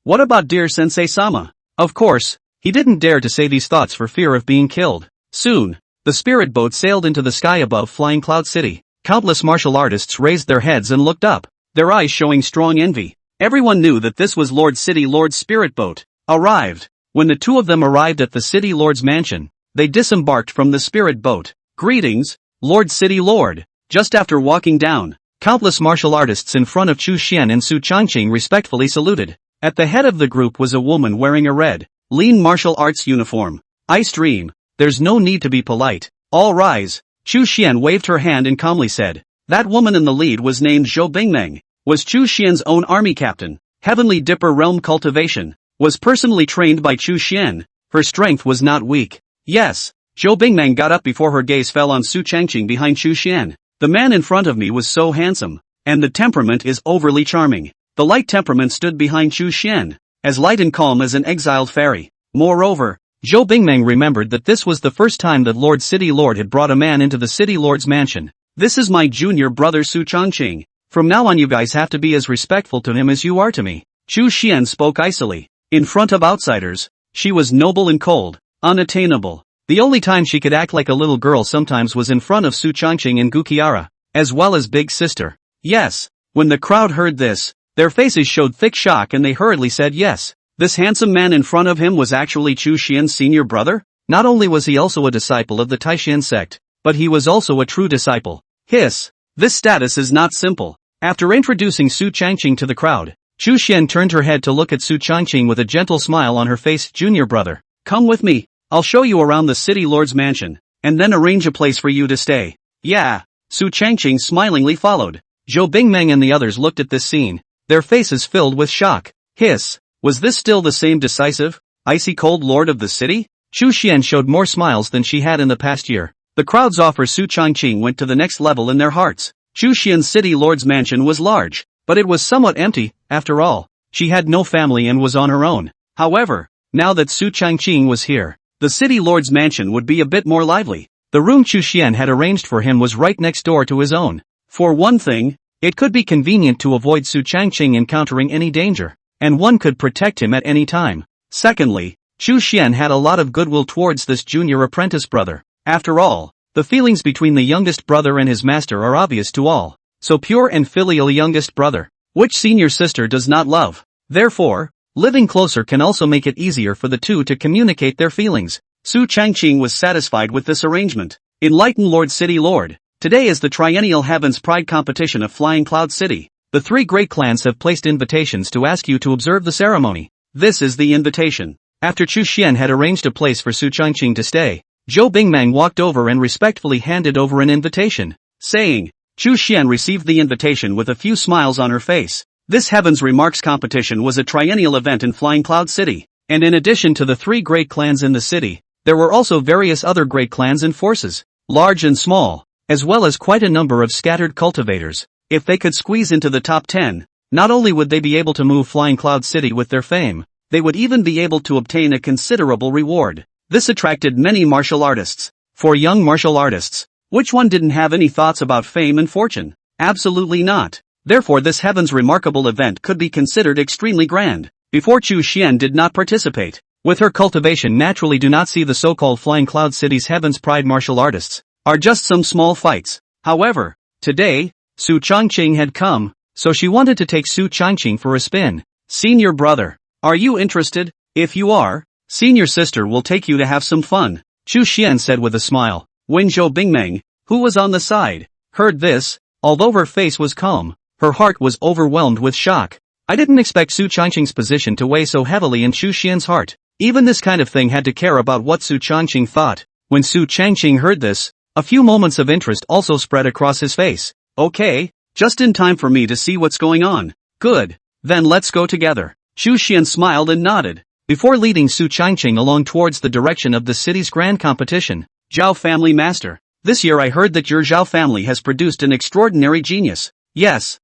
what about dear Sensei Sama? Of course, he didn't dare to say these thoughts for fear of being killed. Soon, the spirit boat sailed into the sky above Flying Cloud City. Countless martial artists raised their heads and looked up, their eyes showing strong envy. Everyone knew that this was Lord City Lord's spirit boat. Arrived. When the two of them arrived at the City Lord's mansion, they disembarked from the spirit boat. Greetings, Lord City Lord. Just after walking down, countless martial artists in front of Chu Xian and Su Changqing respectfully saluted. At the head of the group was a woman wearing a red, lean martial arts uniform. I stream. There's no need to be polite. All rise. Chu Xian waved her hand and calmly said. That woman in the lead was named Zhou Bingmeng. Was Chu Xian's own army captain. Heavenly Dipper realm cultivation. Was personally trained by Chu Xian. Her strength was not weak. Yes. Zhou Bingmeng got up before her gaze fell on Su Changqing behind Chu Xian. The man in front of me was so handsome, and the temperament is overly charming. The light temperament stood behind Chu Xian, as light and calm as an exiled fairy. Moreover, Zhou Bingmeng remembered that this was the first time that Lord City Lord had brought a man into the City Lord's mansion. This is my junior brother Su Changqing. From now on you guys have to be as respectful to him as you are to me. Chu Xian spoke icily. In front of outsiders, she was noble and cold, unattainable. The only time she could act like a little girl sometimes was in front of Su Changqing and Gu Qiara, as well as Big Sister. Yes. When the crowd heard this, their faces showed thick shock and they hurriedly said yes. This handsome man in front of him was actually Chu Xian's senior brother? Not only was he also a disciple of the Taishan sect, but he was also a true disciple. Hiss. This status is not simple. After introducing Su Changqing to the crowd, Chu Xian turned her head to look at Su Changqing with a gentle smile on her face. Junior brother, come with me. I'll show you around the City Lord's mansion, and then arrange a place for you to stay. Yeah. Su Changqing smilingly followed. Zhou Bingmeng and the others looked at this scene. their faces filled with shock. Hiss. Was this still the same decisive, icy cold lord of the city? Chu Xian showed more smiles than she had in the past year. The crowd's offer Su Changqing went to the next level in their hearts. Chu Xian's city lord's mansion was large, but it was somewhat empty, after all. She had no family and was on her own. However, now that Su Changqing was here, the city lord's mansion would be a bit more lively. The room Chu Xian had arranged for him was right next door to his own. For one thing, it could be convenient to avoid Su Changqing encountering any danger, and one could protect him at any time. Secondly, Chu Xian had a lot of goodwill towards this junior apprentice brother. After all, the feelings between the youngest brother and his master are obvious to all. So pure and filial youngest brother, which senior sister does not love? Therefore, living closer can also make it easier for the two to communicate their feelings. Su Changqing was satisfied with this arrangement. Enlightened Lord City Lord, today is the Triennial Heavens Pride competition of Flying Cloud City. The three great clans have placed invitations to ask you to observe the ceremony. This is the invitation. After Chu Xian had arranged a place for Su Changqing to stay, Zhou Bingmang walked over and respectfully handed over an invitation, saying, Chu Xian received the invitation with a few smiles on her face. This Heavens Remarks competition was a triennial event in Flying Cloud City, and in addition to the three great clans in the city, there were also various other great clans and forces, large and small, as well as quite a number of scattered cultivators. If they could squeeze into the top 10, not only would they be able to move Flying Cloud City with their fame, they would even be able to obtain a considerable reward. This attracted many martial artists. For young martial artists, which one didn't have any thoughts about fame and fortune? Absolutely not. Therefore this Heaven's remarkable event could be considered extremely grand. Before Chu Xian did not participate. With her cultivation naturally do not see the so-called Flying Cloud City's Heaven's Pride martial artists are just some small fights. However, today, Su Changqing had come, so she wanted to take Su Changqing for a spin. Senior brother, are you interested? If you are, senior sister will take you to have some fun, Chu Xian said with a smile. When Zhou Bingmeng, who was on the side, heard this, although her face was calm, her heart was overwhelmed with shock. I didn't expect Su Changqing's position to weigh so heavily in Chu Xian's heart. Even this kind of thing had to care about what Su Changqing thought. When Su Changqing heard this, a few moments of interest also spread across his face. Okay, just in time for me to see what's going on. Good, then let's go together. Chu Xian smiled and nodded, before leading Su Changqing along towards the direction of the city's grand competition. Zhao family master, this year I heard that your Zhao family has produced an extraordinary genius. Yes,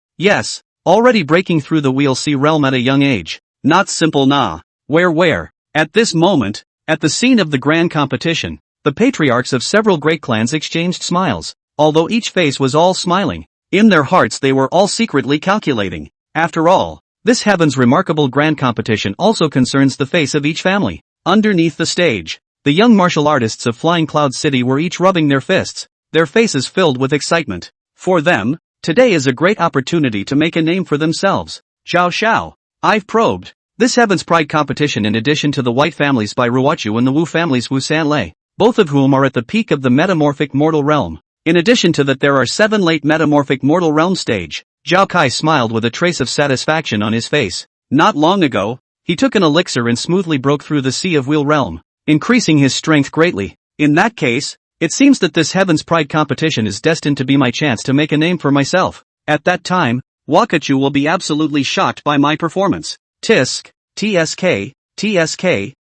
already breaking through the Wheel C realm at a young age. Not simple nah. Where? At this moment, at the scene of the grand competition, the patriarchs of several great clans exchanged smiles. Although each face was all smiling, in their hearts they were all secretly calculating. After all, this Heaven's remarkable grand competition also concerns the face of each family. Underneath the stage, the young martial artists of Flying Cloud City were each rubbing their fists, their faces filled with excitement. For them, today is a great opportunity to make a name for themselves. Zhao Xiao, I've probed this Heaven's Pride competition in addition to the White families by Ruochu and the Wu families Wu Sanlei, both of whom are at the peak of the metamorphic mortal realm. In addition to that there are 7 late metamorphic mortal realm stage. Zhao Kai smiled with a trace of satisfaction on his face. Not long ago, he took an elixir and smoothly broke through the Sea of Wheel realm, increasing his strength greatly. In that case, it seems that this Heaven's Pride competition is destined to be my chance to make a name for myself. At that time, Wakachu will be absolutely shocked by my performance. TSK,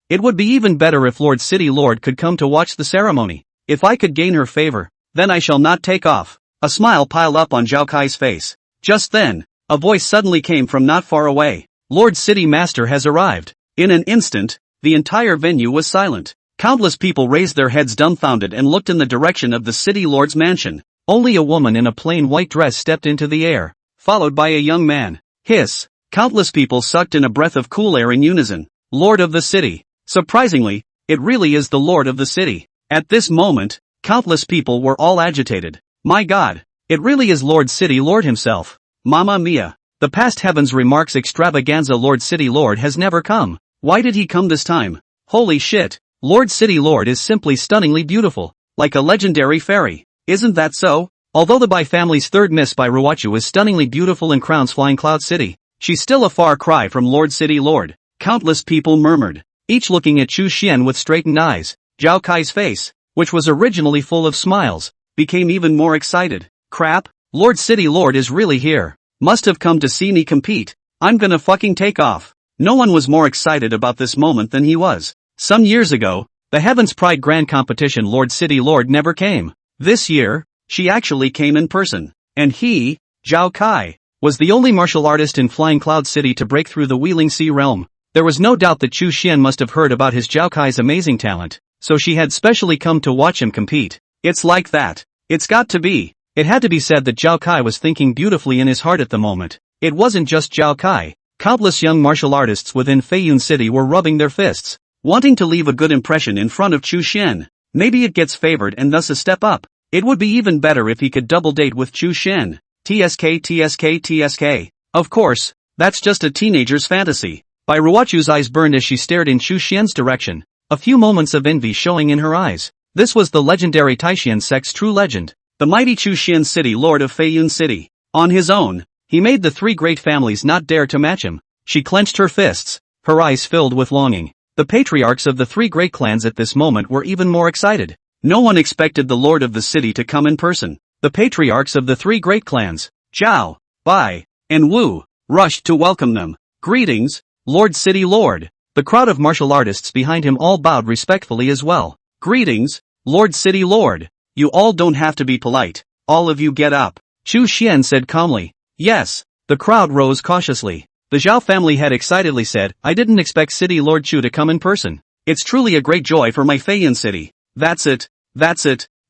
it would be even better if Lord City Lord could come to watch the ceremony. If I could gain her favor, then I shall not take off. A smile piled up on Zhao Kai's face. Just then, a voice suddenly came from not far away. Lord City Master has arrived. In an instant, the entire venue was silent. Countless people raised their heads dumbfounded and looked in the direction of the City Lord's mansion. Only a woman in a plain white dress stepped into the air, followed by a young man. Hiss. Countless people sucked in a breath of cool air in unison. Lord of the city. Surprisingly, it really is the Lord of the city. At this moment, countless people were all agitated. My God, it really is Lord City Lord himself. Mamma mia. The past Heaven's Remarks extravaganza Lord City Lord has never come. Why did he come this time? Holy shit, Lord City Lord is simply stunningly beautiful, like a legendary fairy. Isn't that so? Although the Bai family's third miss by Ruochu is stunningly beautiful and crowns Flying Cloud City, she's still a far cry from Lord City Lord. Countless people murmured, each looking at Chu Xian with straightened eyes. Zhao Kai's face, which was originally full of smiles, became even more excited. Crap, Lord City Lord is really here. Must have come to see me compete. I'm gonna fucking take off. No one was more excited about this moment than he was. Some years ago, the Heaven's Pride Grand Competition Lord City Lord never came. This year, she actually came in person. And he, Zhao Kai, was the only martial artist in Flying Cloud City to break through the Wheeling Sea realm. There was no doubt that Chu Xian must have heard about his Zhao Kai's amazing talent, so she had specially come to watch him compete. It's like that. It's got to be. It had to be said that Zhao Kai was thinking beautifully in his heart at the moment. It wasn't just Zhao Kai. Countless young martial artists within Feiyun City were rubbing their fists, wanting to leave a good impression in front of Chu Xian. Maybe it gets favored and thus a step up. It would be even better if he could double date with Chu Xian. TSK TSK TSK. Of course, that's just a teenager's fantasy. Bai Ruochu's eyes burned as she stared in Chu Xian's direction, a few moments of envy showing in her eyes. This was the legendary Taishan sect's true legend, the mighty Chu Xian City Lord of Feiyun City. On his own, he made the three great families not dare to match him. She clenched her fists, her eyes filled with longing. The patriarchs of the three great clans at this moment were even more excited. No one expected the lord of the city to come in person. The patriarchs of the three great clans, Zhao, Bai, and Wu, rushed to welcome them. Greetings, Lord City Lord. The crowd of martial artists behind him all bowed respectfully as well. Greetings, Lord City Lord. You all don't have to be polite. All of you get up. Chu Xian said calmly. Yes. The crowd rose cautiously. The Zhao family had excitedly said, I didn't expect City Lord Chu to come in person. It's truly a great joy for my Feiyun city. That's it.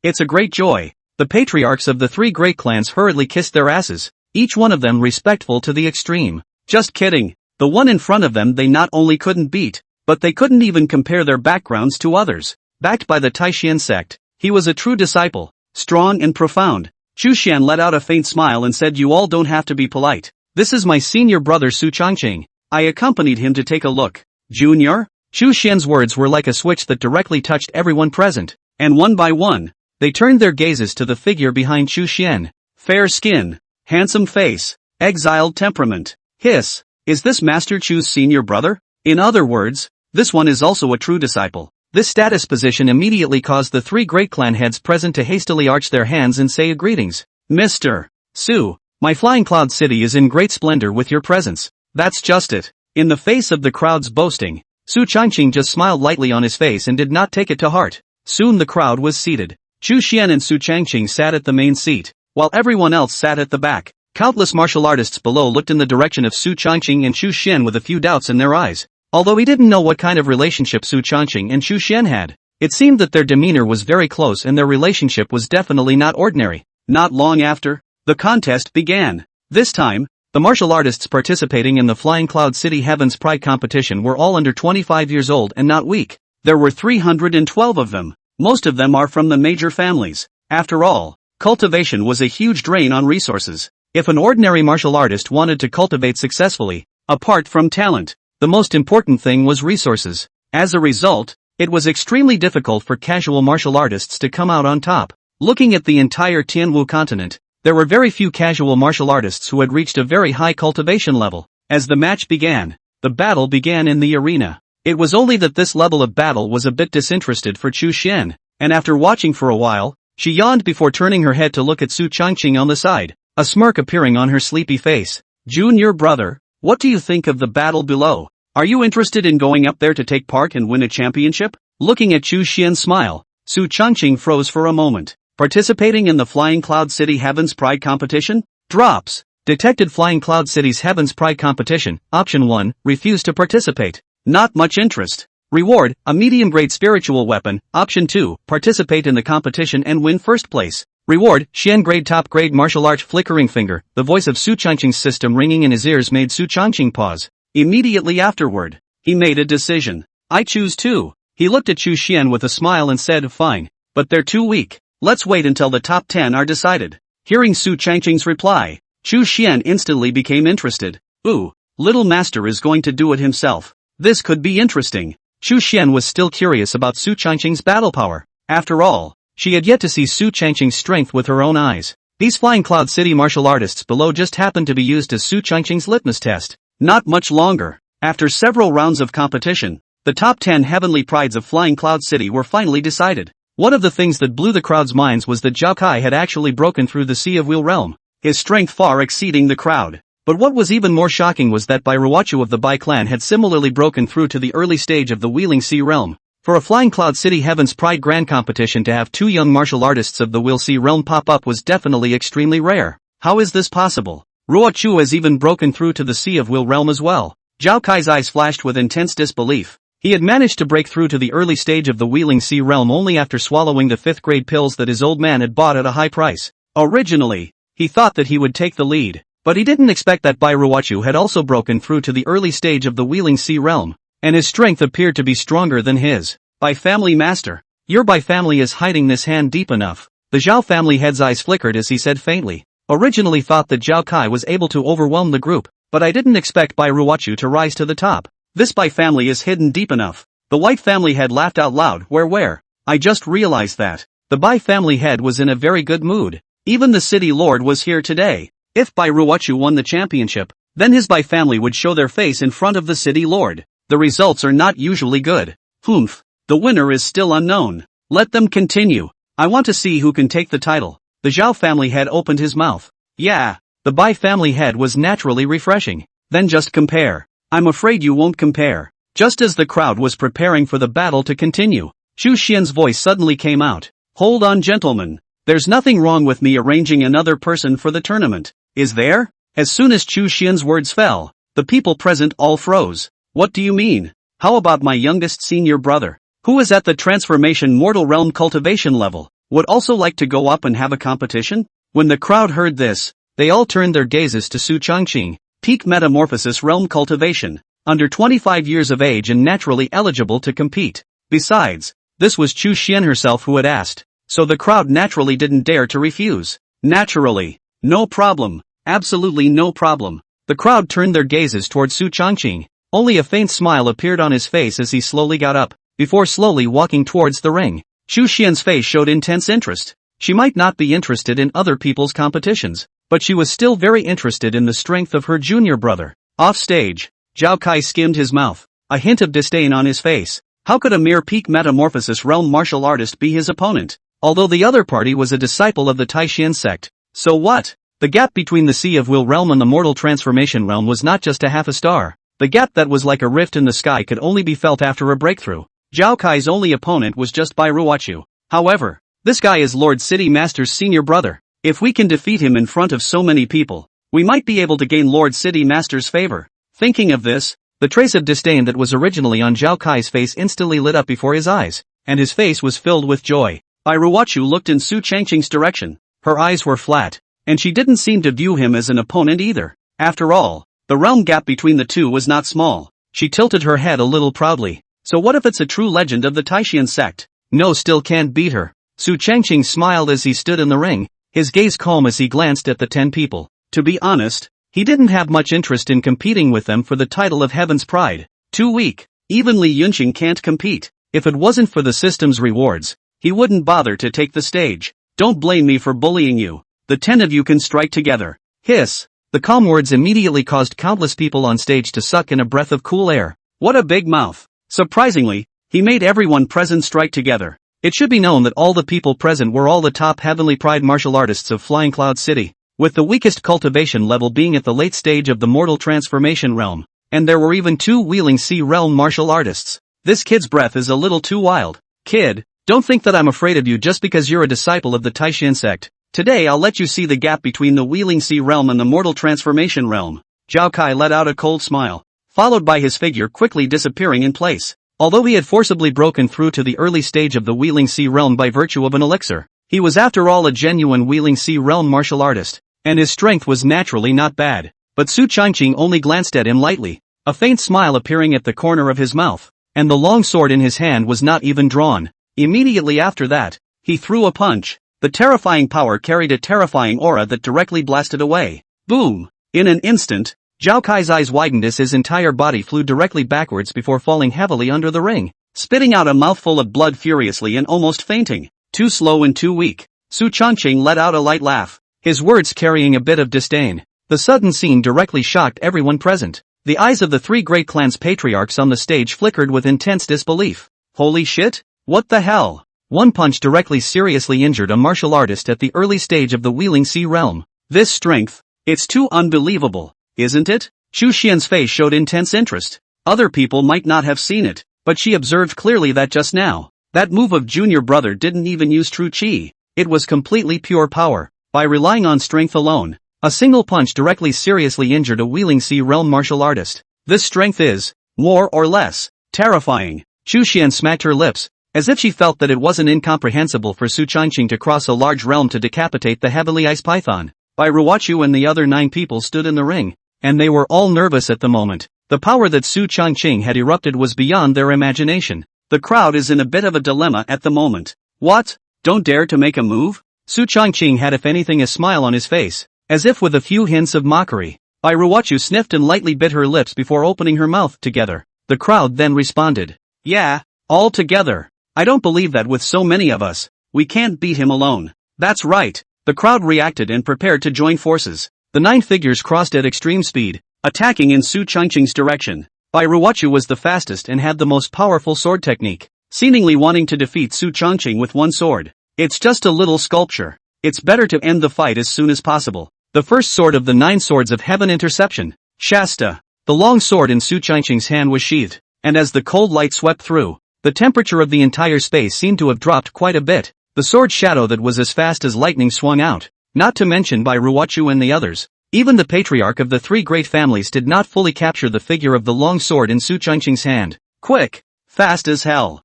It's a great joy. The patriarchs of the three great clans hurriedly kissed their asses, each one of them respectful to the extreme. Just kidding. The one in front of them they not only couldn't beat, but they couldn't even compare their backgrounds to others. Backed by the Taishan sect, he was a true disciple, strong and profound. Chu Xian let out a faint smile and said, you all don't have to be polite. This is my senior brother Su Changqing. I accompanied him to take a look. Junior? Chu Xian's words were like a switch that directly touched everyone present, and one by one, they turned their gazes to the figure behind Chu Xian. Fair skin, handsome face, exiled temperament. Hiss, is this Master Chu's senior brother? In other words, this one is also a true disciple. This status position immediately caused the three great clan heads present to hastily arch their hands and say greetings. Mr. Su, my Flying Cloud City is in great splendor with your presence. That's just it. In the face of the crowd's boasting, Su Changqing just smiled lightly on his face and did not take it to heart. Soon the crowd was seated. Chu Xian and Su Changqing sat at the main seat, while everyone else sat at the back. Countless martial artists below looked in the direction of Su Changqing and Chu Xian with a few doubts in their eyes. Although he didn't know what kind of relationship Su Changqing and Chu Xian had, it seemed that their demeanor was very close and their relationship was definitely not ordinary. Not long after, the contest began. This time, the martial artists participating in the Flying Cloud City Heaven's Pride competition were all under 25 years old and not weak. There were 312 of them. Most of them are from the major families. After all, cultivation was a huge drain on resources. If an ordinary martial artist wanted to cultivate successfully, apart from talent, the most important thing was resources. As a result, it was extremely difficult for casual martial artists to come out on top. Looking at the entire Tianwu continent, there were very few casual martial artists who had reached a very high cultivation level. As the match began, the battle began in the arena. It was only that this level of battle was a bit disinterested for Chu Xian, and after watching for a while, she yawned before turning her head to look at Su Changqing on the side, a smirk appearing on her sleepy face. Junior brother, what do you think of the battle below? Are you interested in going up there to take part and win a championship? Looking at Chu Xian's smile, Su Changqing froze for a moment. Participating in the Flying Cloud City Heaven's Pride competition? Drops. Detected Flying Cloud City's Heaven's Pride competition. Option 1, refuse to participate. Not much interest. Reward, a medium-grade spiritual weapon. Option 2, participate in the competition and win first place. Reward, Xian grade top grade martial art flickering finger. The voice of Su Changqing's system ringing in his ears made Su Changqing pause. Immediately afterward, he made a decision. I choose 2. He looked at Chu Xian with a smile and said, fine, but they're too weak. Let's wait until the top 10 are decided. Hearing Su Changqing's reply, Chu Xian instantly became interested. Ooh, little master is going to do it himself. This could be interesting. Chu Xian was still curious about Su Changqing's battle power. After all, she had yet to see Su Changqing's strength with her own eyes. These Flying Cloud City martial artists below just happened to be used as Su Changqing's litmus test. Not much longer. After several rounds of competition, the top 10 heavenly prides of Flying Cloud City were finally decided. One of the things that blew the crowd's minds was that Zhao Kai had actually broken through the Sea of Wheel realm, his strength far exceeding the crowd. But what was even more shocking was that Bai Ruochu of the Bai clan had similarly broken through to the early stage of the Wheeling Sea realm. For a Flying Cloud City Heaven's Pride Grand Competition to have two young martial artists of the Wheel Sea realm pop up was definitely extremely rare. How is this possible? Ruochu has even broken through to the Sea of Will realm as well. Zhao Kai's eyes flashed with intense disbelief. He had managed to break through to the early stage of the Wheeling Sea realm only after swallowing the 5th grade pills that his old man had bought at a high price. Originally, he thought that he would take the lead, but he didn't expect that Bai Ruochu had also broken through to the early stage of the Wheeling Sea realm, and his strength appeared to be stronger than his. Bai family master. Your Bai family is hiding this hand deep enough. The Zhao family head's eyes flickered as he said faintly. Originally thought that Zhao Kai was able to overwhelm the group, but I didn't expect Bai Ruochu to rise to the top. This Bai family is hidden deep enough. The White family head laughed out loud. Where? I just realized that. The Bai family head was in a very good mood. Even the city lord was here today. If Bai Ruochu won the championship, then his Bai family would show their face in front of the city lord. The results are not usually good. Humph. The winner is still unknown. Let them continue. I want to see who can take the title. The Zhao family head opened his mouth. Yeah, the Bai family head was naturally refreshing. Then just compare. I'm afraid you won't compare. Just as the crowd was preparing for the battle to continue, Chu Xian's voice suddenly came out. Hold on, gentlemen. There's nothing wrong with me arranging another person for the tournament, is there? As soon as Chu Xian's words fell, the people present all froze. What do you mean? How about my youngest senior brother, who is at the transformation mortal realm cultivation level, would also like to go up and have a competition? When the crowd heard this, they all turned their gazes to Su Changqing, peak metamorphosis realm cultivation, under 25 years of age and naturally eligible to compete. Besides, this was Chu Xian herself who had asked, so the crowd naturally didn't dare to refuse. Naturally. No problem. Absolutely no problem. The crowd turned their gazes towards Su Changqing. Only a faint smile appeared on his face as he slowly got up, before slowly walking towards the ring. Chu Xian's face showed intense interest. She might not be interested in other people's competitions, but she was still very interested in the strength of her junior brother. Off stage, Zhao Kai skimmed his mouth, a hint of disdain on his face. How could a mere peak metamorphosis realm martial artist be his opponent? Although the other party was a disciple of the Taishan sect. So what? The gap between the Sea of Will realm and the mortal transformation realm was not just a half a star. The gap that was like a rift in the sky could only be felt after a breakthrough. Zhao Kai's only opponent was just Bai Ruochu. However, this guy is Lord City Master's senior brother. If we can defeat him in front of so many people, we might be able to gain Lord City Master's favor. Thinking of this, the trace of disdain that was originally on Zhao Kai's face instantly lit up before his eyes, and his face was filled with joy. Bai Ruochu looked in Su Changqing's direction. Her eyes were flat, and she didn't seem to view him as an opponent either. After all, the realm gap between the two was not small. She tilted her head a little proudly. So what if it's a true legend of the Taishan sect? No, still can't beat her. Su Changqing smiled as he stood in the ring, his gaze calm as he glanced at the 10 people. To be honest, he didn't have much interest in competing with them for the title of Heaven's Pride. Too weak. Even Li Yunqing can't compete. If it wasn't for the system's rewards, he wouldn't bother to take the stage. Don't blame me for bullying you. The 10 of you can strike together. Hiss. The calm words immediately caused countless people on stage to suck in a breath of cool air. What a big mouth. Surprisingly, he made everyone present strike together. It should be known that all the people present were all the top Heavenly Pride martial artists of Flying Cloud City, with the weakest cultivation level being at the late stage of the mortal transformation realm, and there were even 2 Wheeling Sea realm martial artists. This kid's breath is a little too wild. Kid, don't think that I'm afraid of you just because you're a disciple of the Taishan sect. Today I'll let you see the gap between the Wheeling Sea realm and the mortal transformation realm. Zhao Kai let out a cold smile, followed by his figure quickly disappearing in place. Although he had forcibly broken through to the early stage of the Wheeling Sea realm by virtue of an elixir, he was after all a genuine Wheeling Sea realm martial artist, and his strength was naturally not bad. But Su Changqing only glanced at him lightly, a faint smile appearing at the corner of his mouth, and the long sword in his hand was not even drawn. Immediately after that, he threw a punch. The terrifying power carried a terrifying aura that directly blasted away. Boom! In an instant, Zhao Kai's eyes widened as his entire body flew directly backwards before falling heavily under the ring, spitting out a mouthful of blood furiously and almost fainting. Too slow and too weak. Su Changqing let out a light laugh, his words carrying a bit of disdain. The sudden scene directly shocked everyone present. The eyes of the 3 great clans' patriarchs on the stage flickered with intense disbelief. Holy shit? What the hell? One punch directly seriously injured a martial artist at the early stage of the Wheeling Sea realm. This strength, it's too unbelievable. isn't it? Chu Xian's face showed intense interest. Other people might not have seen it, but she observed clearly that just now, that move of junior brother didn't even use true chi. It was completely pure power. By relying on strength alone, a single punch directly seriously injured a Wheeling Sea realm martial artist. This strength is, more or less, terrifying. Chu Xian smacked her lips, as if she felt that it wasn't incomprehensible for Su Changqing to cross a large realm to decapitate the heavily ice python. Bai Ruochu and the other 9 people stood in the ring, and they were all nervous at the moment. The power that Su Changqing had erupted was beyond their imagination. The crowd is in a bit of a dilemma at the moment. What? Don't dare to make a move? Su Changqing had if anything a smile on his face, as if with a few hints of mockery. Bai Ruochu sniffed and lightly bit her lips before opening her mouth together. The crowd then responded. Yeah, all together. I don't believe that with so many of us, we can't beat him alone. That's right. The crowd reacted and prepared to join forces. The 9 figures crossed at extreme speed, attacking in Su Changqing's direction. Bai Ruochu was the fastest and had the most powerful sword technique, seemingly wanting to defeat Su Changqing with one sword. It's just a little sculpture. It's better to end the fight as soon as possible. The first sword of the 9 swords of heaven interception, Shasta. The long sword in Su Changqing's hand was sheathed, and as the cold light swept through, the temperature of the entire space seemed to have dropped quite a bit. The sword shadow that was as fast as lightning swung out, not to mention Bai Ruochu and the others. Even the patriarch of the 3 great families did not fully capture the figure of the long sword in Su Changqing's hand. Quick! Fast as hell!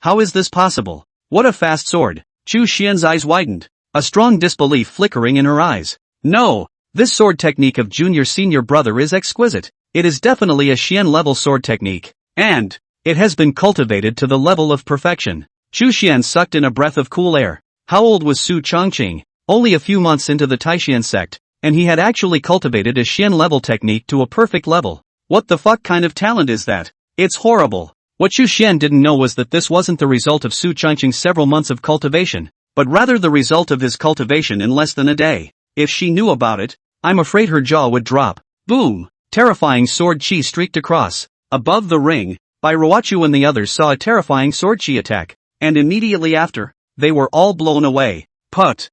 How is this possible? What a fast sword! Chu Xian's eyes widened, a strong disbelief flickering in her eyes. No! This sword technique of junior senior brother is exquisite. It is definitely a Xian-level sword technique, and it has been cultivated to the level of perfection. Chu Xian sucked in a breath of cool air. How old was Su Changqing? Only a few months into the Taishan sect, and he had actually cultivated a Xian-level technique to a perfect level. What the fuck kind of talent is that? It's horrible. What Chu Xian didn't know was that this wasn't the result of Su Changqing's several months of cultivation, but rather the result of his cultivation in less than a day. If she knew about it, I'm afraid her jaw would drop. Boom! Terrifying sword chi streaked across. Above the ring, Bai Ruochu and the others saw a terrifying sword chi attack, and immediately after, they were all blown away. Put!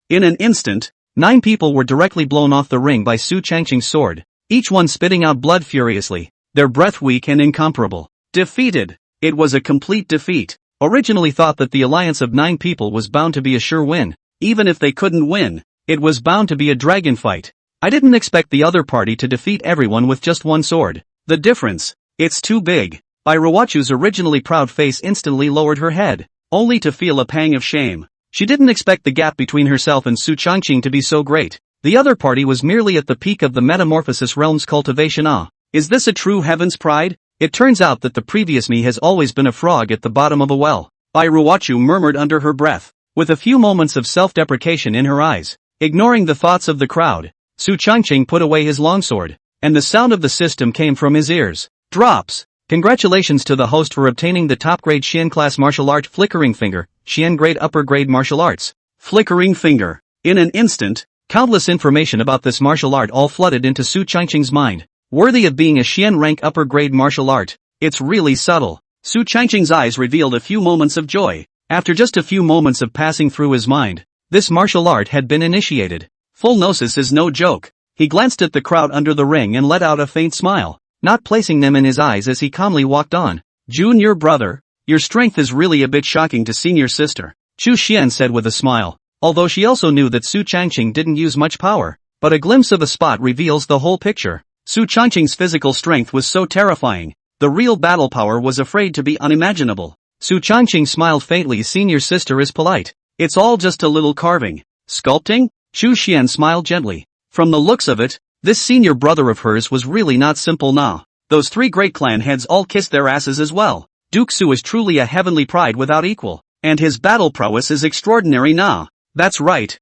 In an instant, 9 people were directly blown off the ring by Su Changqing's sword, each one spitting out blood furiously, their breath weak and incomparable. Defeated! It was a complete defeat. Originally thought that the alliance of 9 people was bound to be a sure win. Even if they couldn't win, it was bound to be a dragon fight. I didn't expect the other party to defeat everyone with just one sword. The difference, it's too big. Bai Ruochu's originally proud face instantly lowered her head, only to feel a pang of shame. She didn't expect the gap between herself and Su Changqing to be so great. The other party was merely at the peak of the metamorphosis realm's cultivation. Is this a true heaven's pride? It turns out that the previous me has always been a frog at the bottom of a well. Bai Ruochu murmured under her breath, with a few moments of self-deprecation in her eyes. Ignoring the thoughts of the crowd, Su Changqing put away his longsword, and the sound of the system came from his ears. Drops! Congratulations to the host for obtaining the top-grade Xian class martial art Flickering Finger, Xian grade upper-grade martial arts. Flickering Finger. In an instant, countless information about this martial art all flooded into Su Changqing's mind. Worthy of being a Xian rank upper-grade martial art. It's really subtle. Su Changqing's eyes revealed a few moments of joy. After just a few moments of passing through his mind, this martial art had been initiated. Full gnosis is no joke. He glanced at the crowd under the ring and let out a faint smile, not placing them in his eyes as he calmly walked on. Junior brother, your strength is really a bit shocking to senior sister, Chu Xian said with a smile, although she also knew that Su Changqing didn't use much power, but a glimpse of a spot reveals the whole picture. Su Changqing's physical strength was so terrifying, the real battle power was afraid to be unimaginable. Su Changqing smiled faintly. Senior sister is polite. It's all just a little carving. Sculpting? Chu Xian smiled gently. From the looks of it, this senior brother of hers was really not simple. Those 3 great clan heads all kissed their asses as well. Duke Su is truly a heavenly pride without equal, and his battle prowess is extraordinary. That's right.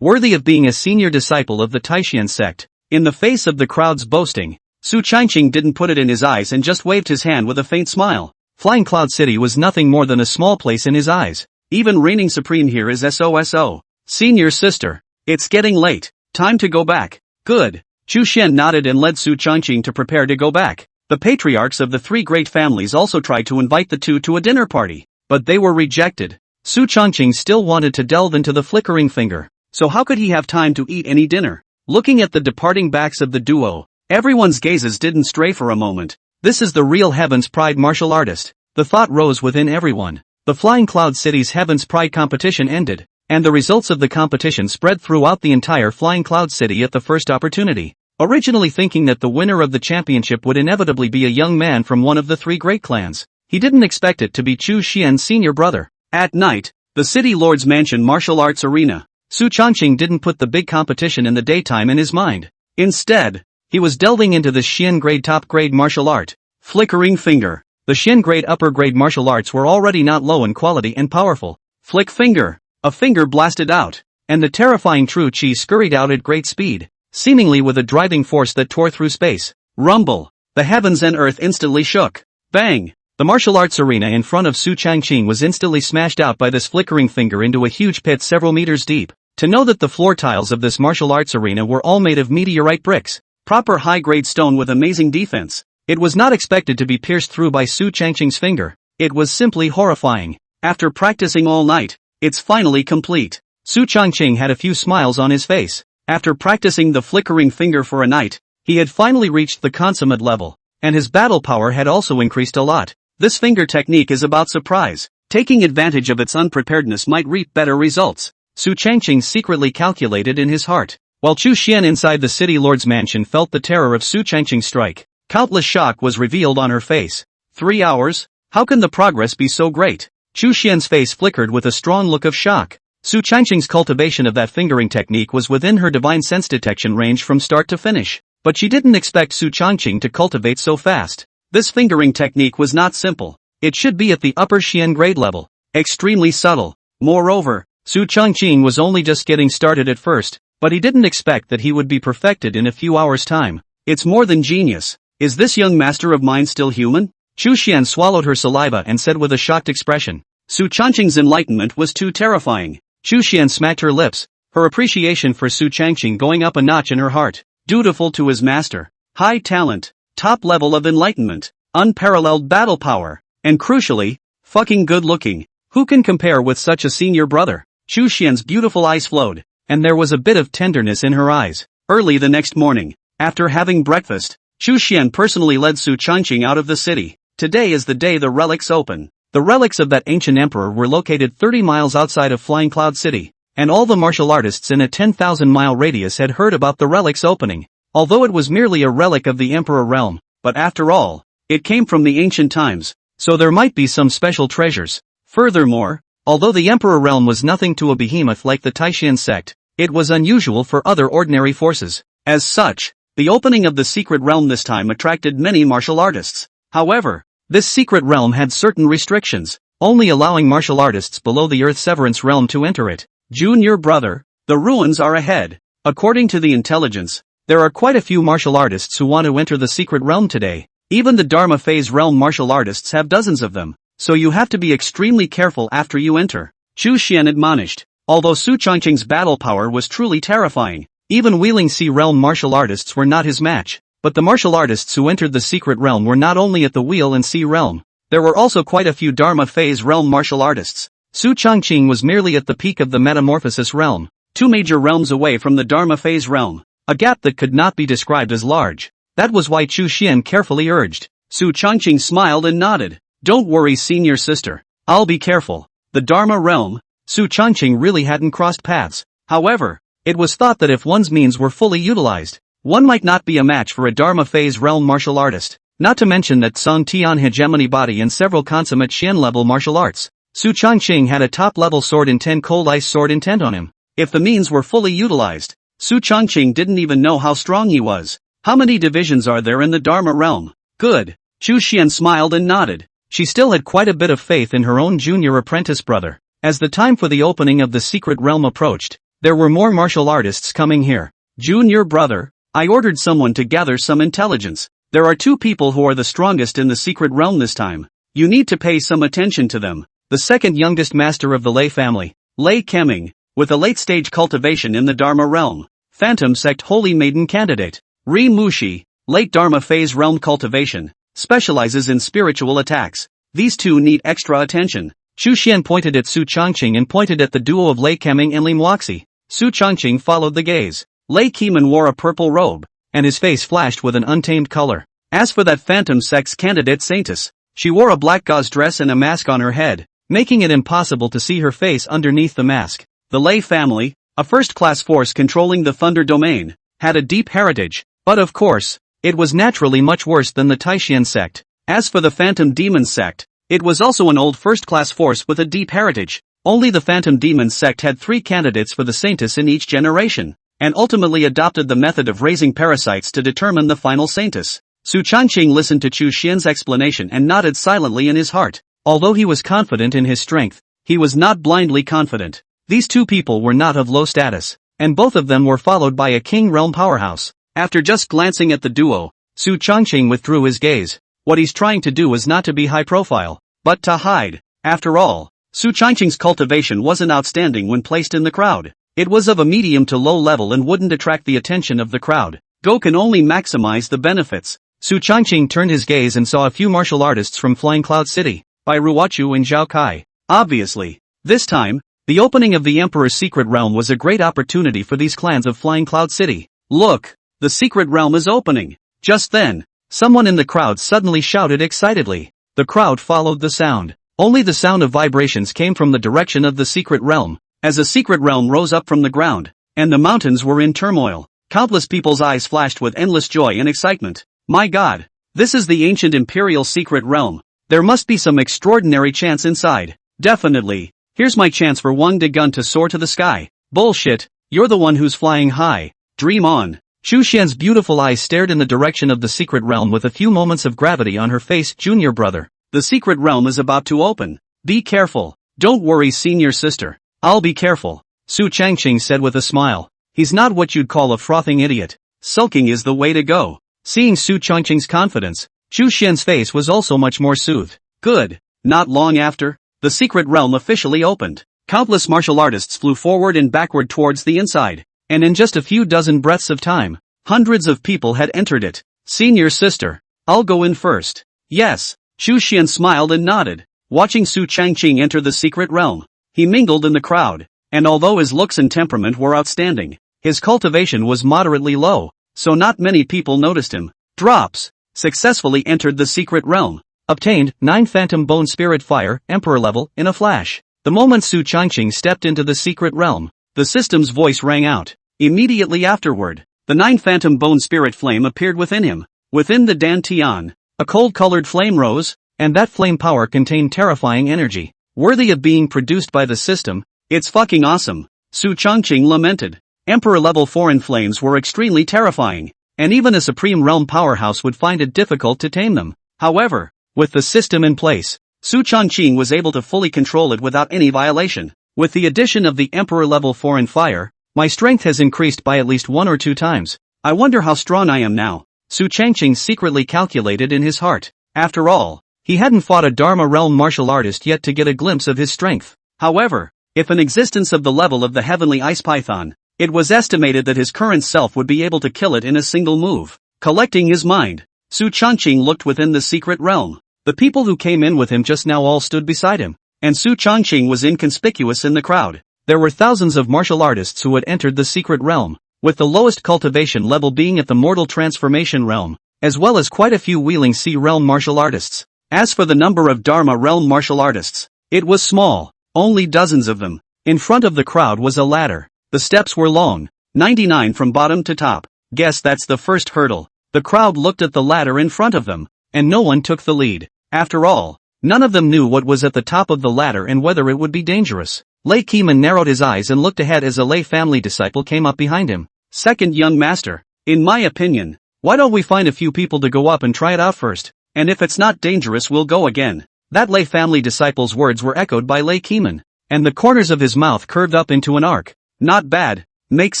Worthy of being a senior disciple of the Taishan sect. In the face of the crowd's boasting, Su Changqing didn't put it in his eyes and just waved his hand with a faint smile. Flying Cloud City was nothing more than a small place in his eyes. Even reigning supreme here is SOSO. Senior sister, it's getting late. Time to go back. Good. Chu Xian nodded and led Su Changqing to prepare to go back. The patriarchs of the 3 great families also tried to invite the two to a dinner party, but they were rejected. Su Changqing still wanted to delve into the Flickering Finger, so how could he have time to eat any dinner? Looking at the departing backs of the duo, everyone's gazes didn't stray for a moment. This is the real Heaven's Pride martial artist. The thought rose within everyone. The Flying Cloud City's Heaven's Pride competition ended, and the results of the competition spread throughout the entire Flying Cloud City at the first opportunity. Originally thinking that the winner of the championship would inevitably be a young man from one of the three great clans, he didn't expect it to be Chu Xian's senior brother. At night, the city lord's mansion martial arts arena, Su Changqing didn't put the big competition in the daytime in his mind. Instead, he was delving into the Xian grade top grade martial art, Flickering Finger. The Xian grade upper grade martial arts were already not low in quality and powerful. Flick Finger. A finger blasted out, and the terrifying True Chi scurried out at great speed, seemingly with a driving force that tore through space. Rumble. The heavens and earth instantly shook. Bang. The martial arts arena in front of Su Changqing was instantly smashed out by this flickering finger into a huge pit several meters deep. To know that the floor tiles of this martial arts arena were all made of meteorite bricks, proper high-grade stone with amazing defense. It was not expected to be pierced through by Su Changqing's finger. It was simply horrifying. After practicing all night, it's finally complete. Su Changqing had a few smiles on his face. After practicing the flickering finger for a night, he had finally reached the consummate level, and his battle power had also increased a lot. This finger technique is about surprise. Taking advantage of its unpreparedness might reap better results, Su Changqing secretly calculated in his heart. While Chu Xian inside the city lord's mansion felt the terror of Su Changqing's strike, countless shock was revealed on her face. 3 hours? How can the progress be so great? Chu Xian's face flickered with a strong look of shock. Su Changqing's cultivation of that fingering technique was within her divine sense detection range from start to finish, but she didn't expect Su Changqing to cultivate so fast. This fingering technique was not simple. It should be at the upper Xian grade level, extremely subtle. Moreover, Su Changqing was only just getting started at first, but he didn't expect that he would be perfected in a few hours' time. It's more than genius. Is this young master of mine still human? Chu Xian swallowed her saliva and said with a shocked expression. Su Changqing's enlightenment was too terrifying. Chu Xian smacked her lips, her appreciation for Su Changqing going up a notch in her heart. Dutiful to his master. High talent. Top level of enlightenment. Unparalleled battle power. And crucially, fucking good looking. Who can compare with such a senior brother? Chu Xian's beautiful eyes flowed, and there was a bit of tenderness in her eyes. Early the next morning, after having breakfast, Chu Xian personally led Su Changqing out of the city. Today is the day the relics open. The relics of that ancient emperor were located 30 miles outside of Flying Cloud City, and all the martial artists in a 10,000-mile radius had heard about the relic's opening. Although it was merely a relic of the emperor realm, but after all, it came from the ancient times, so there might be some special treasures. Furthermore, although the emperor realm was nothing to a behemoth like the Taishan sect, it was unusual for other ordinary forces. As such, the opening of the secret realm this time attracted many martial artists. However, this secret realm had certain restrictions, only allowing martial artists below the Earth Severance realm to enter it. Junior brother, the ruins are ahead. According to the intelligence, there are quite a few martial artists who want to enter the secret realm today. Even the Dharma phase realm martial artists have dozens of them, so you have to be extremely careful after you enter, Chu Xian admonished. Although Su Changqing's battle power was truly terrifying, even wheeling sea realm martial artists were not his match. But the martial artists who entered the secret realm were not only at the wheel and sea realm. There were also quite a few Dharma phase realm martial artists. Su Changqing was merely at the peak of the metamorphosis realm, 2 major realms away from the Dharma phase realm, a gap that could not be described as large. That was why Chu Xian carefully urged. Su Changqing smiled and nodded. Don't worry, senior sister. I'll be careful. The Dharma realm. Su Changqing really hadn't crossed paths. However, it was thought that if one's means were fully utilized, one might not be a match for a Dharma phase realm martial artist. Not to mention that Song Tian hegemony body and several consummate Xian level martial arts. Su Changqing had a top level sword and 10 cold ice sword intent on him. If the means were fully utilized, Su Changqing didn't even know how strong he was. How many divisions are there in the Dharma realm? Good. Chu Xian smiled and nodded. She still had quite a bit of faith in her own junior apprentice brother. As the time for the opening of the secret realm approached, there were more martial artists coming here. Junior brother, I ordered someone to gather some intelligence. There are 2 people who are the strongest in the secret realm this time. You need to pay some attention to them. The second youngest master of the Lei family, Lei Keming, with a late-stage cultivation in the Dharma realm. Phantom sect holy maiden candidate. Ri Mushi, late Dharma phase realm cultivation, specializes in spiritual attacks. These 2 need extra attention. Chu Xian pointed at Su Changqing and pointed at the duo of Lei Keming and Li Muoxi. Su Changqing followed the gaze. Lei Keeman wore a purple robe, and his face flashed with an untamed color. As for that phantom sex candidate Saintess, she wore a black gauze dress and a mask on her head, making it impossible to see her face underneath the mask. The Lei family, a first-class force controlling the Thunder Domain, had a deep heritage, but of course, it was naturally much worse than the Taishian sect. As for the Phantom Demon sect, it was also an old first-class force with a deep heritage. Only the Phantom Demon sect had 3 candidates for the Saintess in each generation, and ultimately adopted the method of raising parasites to determine the final Saintess. Su Changqing listened to Chu Xian's explanation and nodded silently in his heart. Although he was confident in his strength, he was not blindly confident. These 2 people were not of low status, and both of them were followed by a King Realm powerhouse. After just glancing at the duo, Su Changqing withdrew his gaze. What he's trying to do is not to be high profile, but to hide. After all, Su Changqing's cultivation wasn't outstanding when placed in the crowd. It was of a medium to low level and wouldn't attract the attention of the crowd. Go can only maximize the benefits. Su Changqing turned his gaze and saw a few martial artists from Flying Cloud City, by Ruochu and Zhao Kai. Obviously, this time, the opening of the Emperor's Secret Realm was a great opportunity for these clans of Flying Cloud City. Look, the Secret Realm is opening. Just then, someone in the crowd suddenly shouted excitedly. The crowd followed the sound. Only the sound of vibrations came from the direction of the Secret Realm, as a Secret Realm rose up from the ground, and the mountains were in turmoil. Countless people's eyes flashed with endless joy and excitement. My God, this is the ancient Imperial Secret Realm. There must be some extraordinary chance inside. Definitely. Here's my chance for Wang Degun to soar to the sky. Bullshit, you're the one who's flying high. Dream on. Chu Xian's beautiful eyes stared in the direction of the Secret Realm with a few moments of gravity on her face. Junior brother, the Secret Realm is about to open. Be careful. Don't worry, senior sister. I'll be careful, Su Changqing said with a smile. He's not what you'd call a frothing idiot. Sulking is the way to go. Seeing Su Changqing's confidence, Chu Xian's face was also much more soothed. Good. Not long after, the Secret Realm officially opened. Countless martial artists flew forward and backward towards the inside, and in just a few dozen breaths of time, hundreds of people had entered it. Senior sister, I'll go in first. Yes, Chu Xian smiled and nodded, watching Su Changqing enter the Secret Realm. He mingled in the crowd, and although his looks and temperament were outstanding, his cultivation was moderately low, so not many people noticed him. Drops. Successfully entered the Secret Realm. Obtained 9 Phantom Bone Spirit Fire, Emperor level, in a flash. The moment Su Changqing stepped into the Secret Realm, the system's voice rang out. Immediately afterward, the 9 Phantom Bone Spirit Flame appeared within him. Within the Dan Tian, a cold-colored flame rose, and that flame power contained terrifying energy. Worthy of being produced by the system, it's fucking awesome, Su Changqing lamented. Emperor-level foreign flames were extremely terrifying, and even a Supreme Realm powerhouse would find it difficult to tame them. However, with the system in place, Su Changqing was able to fully control it without any violation. With the addition of the Emperor-level foreign fire, my strength has increased by at least 1 or 2 times. I wonder how strong I am now, Su Changqing secretly calculated in his heart. After all, he hadn't fought a Dharma Realm martial artist yet to get a glimpse of his strength. However, if an existence of the level of the Heavenly Ice Python, it was estimated that his current self would be able to kill it in a single move. Collecting his mind, Su Changqing looked within the Secret Realm. The people who came in with him just now all stood beside him, and Su Changqing was inconspicuous in the crowd. There were thousands of martial artists who had entered the Secret Realm, with the lowest cultivation level being at the Mortal Transformation Realm, as well as quite a few Wheeling Sea Realm martial artists. As for the number of Dharma Realm martial artists, it was small, only dozens of them. In front of the crowd was a ladder. The steps were long, 99 from bottom to top. Guess that's the first hurdle. The crowd looked at the ladder in front of them, and no one took the lead. After all, none of them knew what was at the top of the ladder and whether it would be dangerous. Lei Keeman narrowed his eyes and looked ahead as a Lei family disciple came up behind him. Second young master, in my opinion, why don't we find a few people to go up and try it out first? And if it's not dangerous, we'll go again. That Lei family disciple's words were echoed by Lei Keeman, and the corners of his mouth curved up into an arc. Not bad. Makes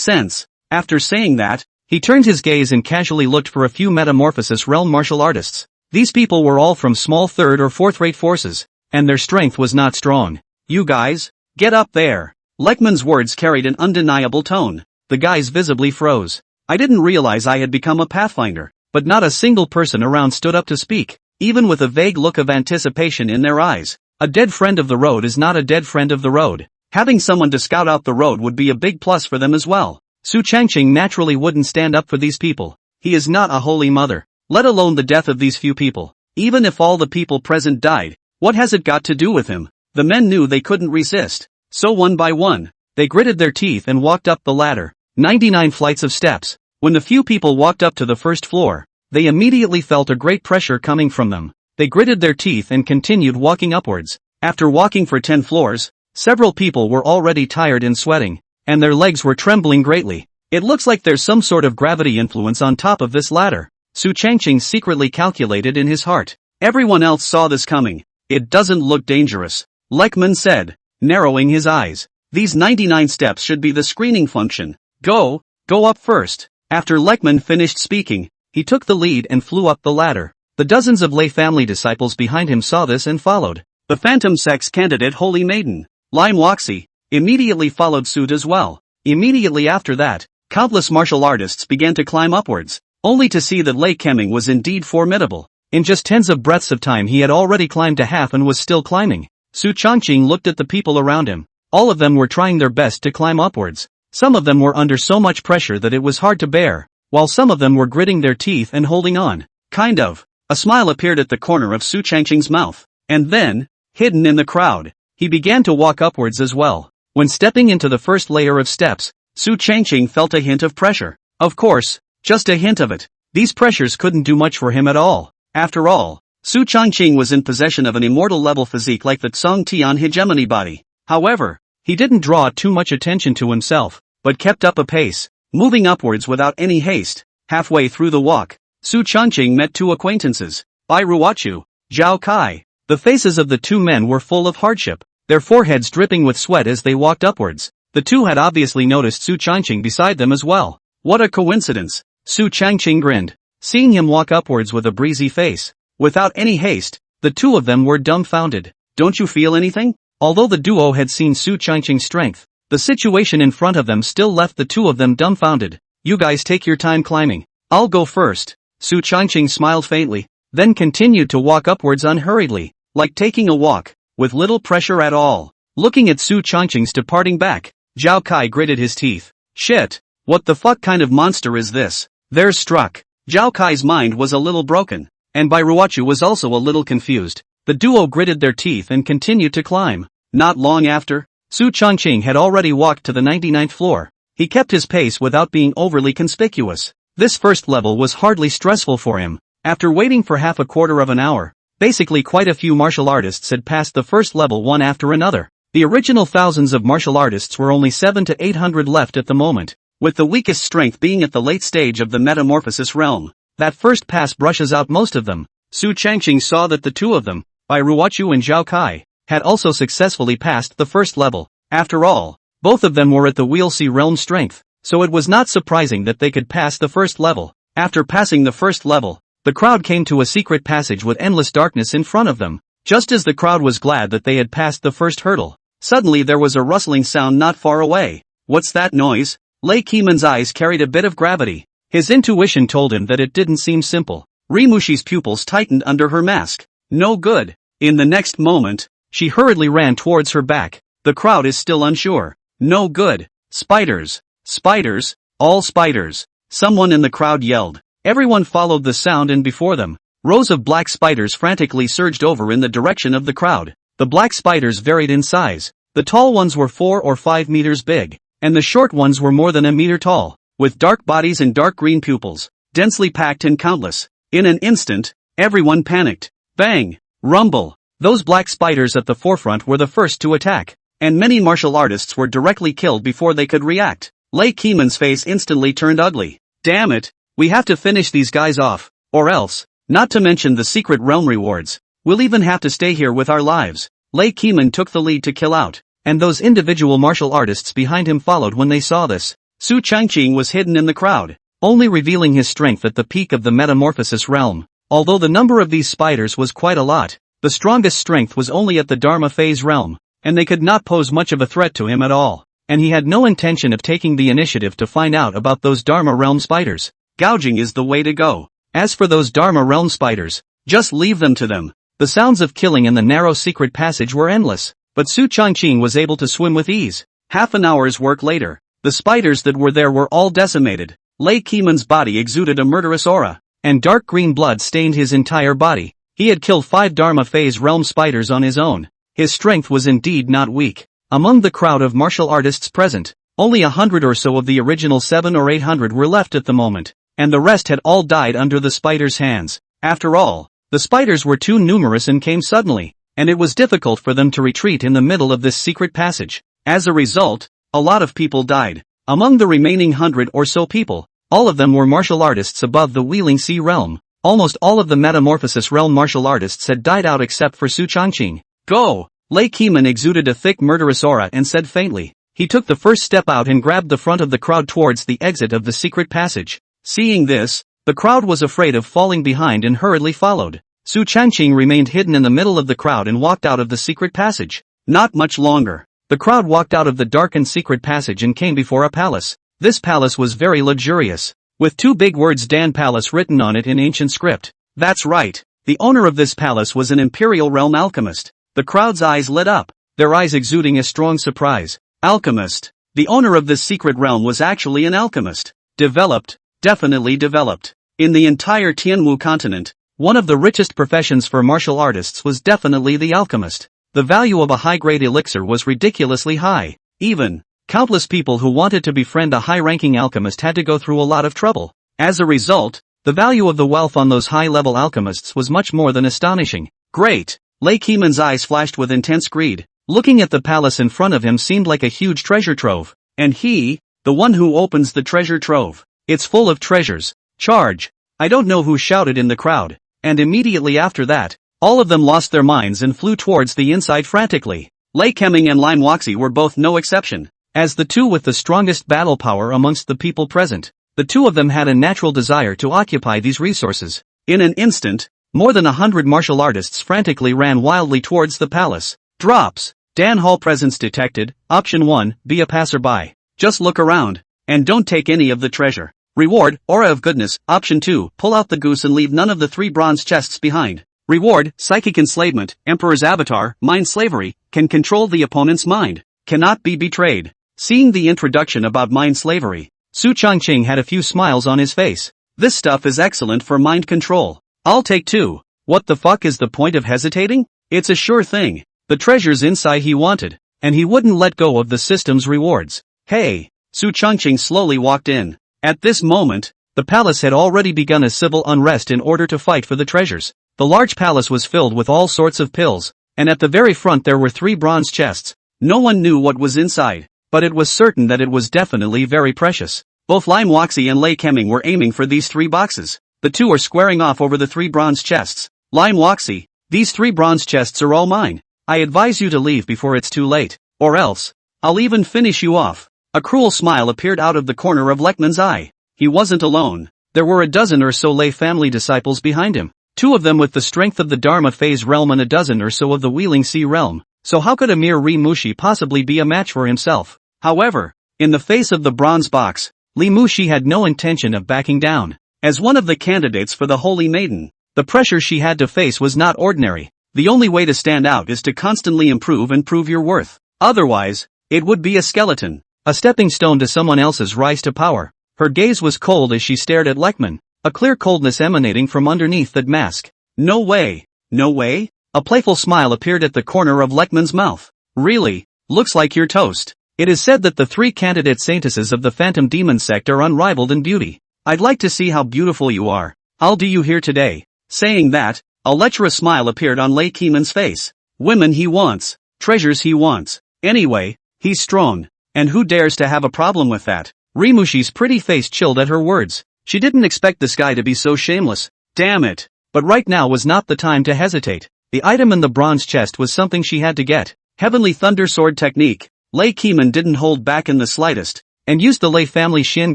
sense. After saying that, he turned his gaze and casually looked for a few Metamorphosis Realm martial artists. These people were all from small 3rd or 4th-rate forces, and their strength was not strong. You guys, get up there. Lekman's words carried an undeniable tone. The guys visibly froze. I didn't realize I had become a pathfinder, but not a single person around stood up to speak, even with a vague look of anticipation in their eyes. A dead friend of the road is not a dead friend of the road. Having someone to scout out the road would be a big plus for them as well. Su Changqing naturally wouldn't stand up for these people. He is not a holy mother, let alone the death of these few people. Even if all the people present died, what has it got to do with him? The men knew they couldn't resist. So one by one, they gritted their teeth and walked up the ladder. 99 flights of steps. When the few people walked up to the first floor, they immediately felt a great pressure coming from them. They gritted their teeth and continued walking upwards. After walking for 10 floors, several people were already tired and sweating, and their legs were trembling greatly. It looks like there's some sort of gravity influence on top of this ladder, Su Changqing secretly calculated in his heart. Everyone else saw this coming. It doesn't look dangerous, Lekman said, narrowing his eyes. These 99 steps should be the screening function. Go up first. After Lekman finished speaking, he took the lead and flew up the ladder. The dozens of lay family disciples behind him saw this and followed. The phantom sex candidate Holy Maiden, Lime Woxi, immediately followed suit as well. Immediately after that, countless martial artists began to climb upwards, only to see that Lei Keming was indeed formidable. In just tens of breaths of time he had already climbed to half and was still climbing. Su Changqing looked at the people around him. All of them were trying their best to climb upwards. Some of them were under so much pressure that it was hard to bear, while some of them were gritting their teeth and holding on. Kind of. A smile appeared at the corner of Su Changqing's mouth. And then, hidden in the crowd, he began to walk upwards as well. When stepping into the first layer of steps, Su Changqing felt a hint of pressure. Of course, just a hint of it. These pressures couldn't do much for him at all. After all, Su Changqing was in possession of an immortal level physique like the Tsong Tian hegemony body. However, he didn't draw too much attention to himself, but kept up a pace, moving upwards without any haste. Halfway through the walk, Su Changqing met two acquaintances, Bai Ruochu, Zhao Kai. The faces of the two men were full of hardship, their foreheads dripping with sweat as they walked upwards. The two had obviously noticed Su Changqing beside them as well. What a coincidence! Su Changqing grinned, seeing him walk upwards with a breezy face. Without any haste, the two of them were dumbfounded. Don't you feel anything? Although the duo had seen Su Changqing's strength, the situation in front of them still left the two of them dumbfounded. You guys take your time climbing. I'll go first. Su Changqing smiled faintly, then continued to walk upwards unhurriedly, like taking a walk, with little pressure at all. Looking at Su Changqing's departing back, Zhao Kai gritted his teeth. Shit! What the fuck kind of monster is this? Theirs struck. Zhao Kai's mind was a little broken, and Bai Ruochu was also a little confused. The duo gritted their teeth and continued to climb. Not long after, Su Changqing had already walked to the 99th floor. He kept his pace without being overly conspicuous. This first level was hardly stressful for him. After waiting for half a quarter of an hour, basically quite a few martial artists had passed the first level one after another. The original thousands of martial artists were only 700 to 800 left at the moment, with the weakest strength being at the late stage of the metamorphosis realm. That first pass brushes out most of them. Su Changqing saw that the two of them, Bai Ruochu and Zhao Kai, had also successfully passed the first level. After all, both of them were at the Wheel C realm strength, so it was not surprising that they could pass the first level. After passing the first level, the crowd came to a secret passage with endless darkness in front of them. Just as the crowd was glad that they had passed the first hurdle, suddenly there was a rustling sound not far away. What's that noise? Lei Keman's eyes carried a bit of gravity. His intuition told him that it didn't seem simple. Rimushi's pupils tightened under her mask. No good. In the next moment, she hurriedly ran towards her back. The crowd is still unsure. No good. Spiders. Spiders. All spiders. Someone in the crowd yelled. Everyone followed the sound and before them, rows of black spiders frantically surged over in the direction of the crowd. The black spiders varied in size. The tall ones were 4 or 5 meters big, and the short ones were more than a meter tall, with dark bodies and dark green pupils, densely packed and countless. In an instant, everyone panicked. Bang! Rumble! Those black spiders at the forefront were the first to attack, and many martial artists were directly killed before they could react. Lei Keman's face instantly turned ugly. Damn it! We have to finish these guys off, or else, not to mention the secret realm rewards, we'll even have to stay here with our lives. Lei Keman took the lead to kill out, and those individual martial artists behind him followed when they saw this. Su Changqing was hidden in the crowd, only revealing his strength at the peak of the metamorphosis realm. Although the number of these spiders was quite a lot, the strongest strength was only at the Dharma phase realm, and they could not pose much of a threat to him at all, and he had no intention of taking the initiative to find out about those Dharma realm spiders. Gouging is the way to go. As for those Dharma realm spiders, just leave them to them. The sounds of killing in the narrow secret passage were endless, but Su Changqing was able to swim with ease. Half an hour's work later, The spiders that were there were all decimated. Lei Keeman's body exuded a murderous aura, and dark green blood stained his entire body. He had killed 5 Dharma Phase realm spiders on his own. His strength was indeed not weak. Among the crowd of martial artists present, only 100 or so of the original 700 or 800 were left at the moment, and the rest had all died under the spiders' hands. After all, the spiders were too numerous and came suddenly, and it was difficult for them to retreat in the middle of this secret passage. As a result, a lot of people died. Among the remaining 100 or so people, all of them were martial artists above the Wheeling Sea realm. Almost all of the Metamorphosis realm martial artists had died out except for Su Changqing. Go! Lei Keeman exuded a thick murderous aura and said faintly. He took the first step out and grabbed the front of the crowd towards the exit of the secret passage. Seeing this, the crowd was afraid of falling behind and hurriedly followed. Su Changqing remained hidden in the middle of the crowd and walked out of the secret passage. Not much longer. The crowd walked out of the darkened secret passage and came before a palace. This palace was very luxurious, with 2 big words Dan Palace written on it in ancient script. That's right. The owner of this palace was an Imperial Realm alchemist. The crowd's eyes lit up, their eyes exuding a strong surprise. Alchemist. The owner of this secret realm was actually an alchemist. Developed. Definitely developed. In the entire Tianwu continent, one of the richest professions for martial artists was definitely the alchemist. The value of a high-grade elixir was ridiculously high. Even, countless people who wanted to befriend a high-ranking alchemist had to go through a lot of trouble. As a result, the value of the wealth on those high-level alchemists was much more than astonishing. Great! Lei Keeman's eyes flashed with intense greed. Looking at the palace in front of him seemed like a huge treasure trove. And he, the one who opens the treasure trove. It's full of treasures. Charge! I don't know who shouted in the crowd. And immediately after that, all of them lost their minds and flew towards the inside frantically. Lei Keming and Lime Waxi were both no exception. As the 2 with the strongest battle power amongst the people present, the 2 of them had a natural desire to occupy these resources. In an instant, more than 100 martial artists frantically ran wildly towards the palace. Drops. Dan Hall presence detected. Option 1, be a passerby. Just look around. And don't take any of the treasure. Reward, Aura of Goodness. Option 2, pull out the goose and leave none of the 3 bronze chests behind. Reward, Psychic Enslavement. Emperor's Avatar, Mind Slavery, can control the opponent's mind. Cannot be betrayed. Seeing the introduction about mind slavery, Su Changqing had a few smiles on his face. This stuff is excellent for mind control. I'll take 2. What the fuck is the point of hesitating? It's a sure thing. The treasure's inside he wanted, and he wouldn't let go of the system's rewards. Hey! Su Changqing slowly walked in. At this moment, the palace had already begun a civil unrest in order to fight for the treasures. The large palace was filled with all sorts of pills, and at the very front there were 3 bronze chests. No one knew what was inside, but it was certain that it was definitely very precious. Both Lime Waxi and Lei Keming were aiming for these 3 boxes. The 2 are squaring off over the 3 bronze chests. Lime Waxi, these 3 bronze chests are all mine. I advise you to leave before it's too late, or else, I'll even finish you off. A cruel smile appeared out of the corner of Lekman's eye. He wasn't alone. There were a dozen or so Lei family disciples behind him. 2 of them with the strength of the Dharma Phase realm and a dozen or so of the Wheeling Sea realm. So how could a mere Ri Mushi possibly be a match for himself? However, in the face of the bronze box, Li Mushi had no intention of backing down. As one of the candidates for the Holy Maiden, the pressure she had to face was not ordinary. The only way to stand out is to constantly improve and prove your worth. Otherwise, it would be a skeleton, a stepping stone to someone else's rise to power. Her gaze was cold as she stared at Lekman, a clear coldness emanating from underneath that mask. No way. No way? A playful smile appeared at the corner of Lekman's mouth. Really? Looks like you're toast. It is said that the 3 candidate saintesses of the Phantom Demon sect are unrivaled in beauty. I'd like to see how beautiful you are. I'll do you here today. Saying that, a lecherous smile appeared on Lei Keeman's face. Women he wants. Treasures he wants. Anyway, he's strong. And who dares to have a problem with that? Rimushi's pretty face chilled at her words. She didn't expect this guy to be so shameless. Damn it. But right now was not the time to hesitate. The item in the bronze chest was something she had to get. Heavenly Thunder Sword Technique. Lei Keeman didn't hold back in the slightest, and used the Lei family Shin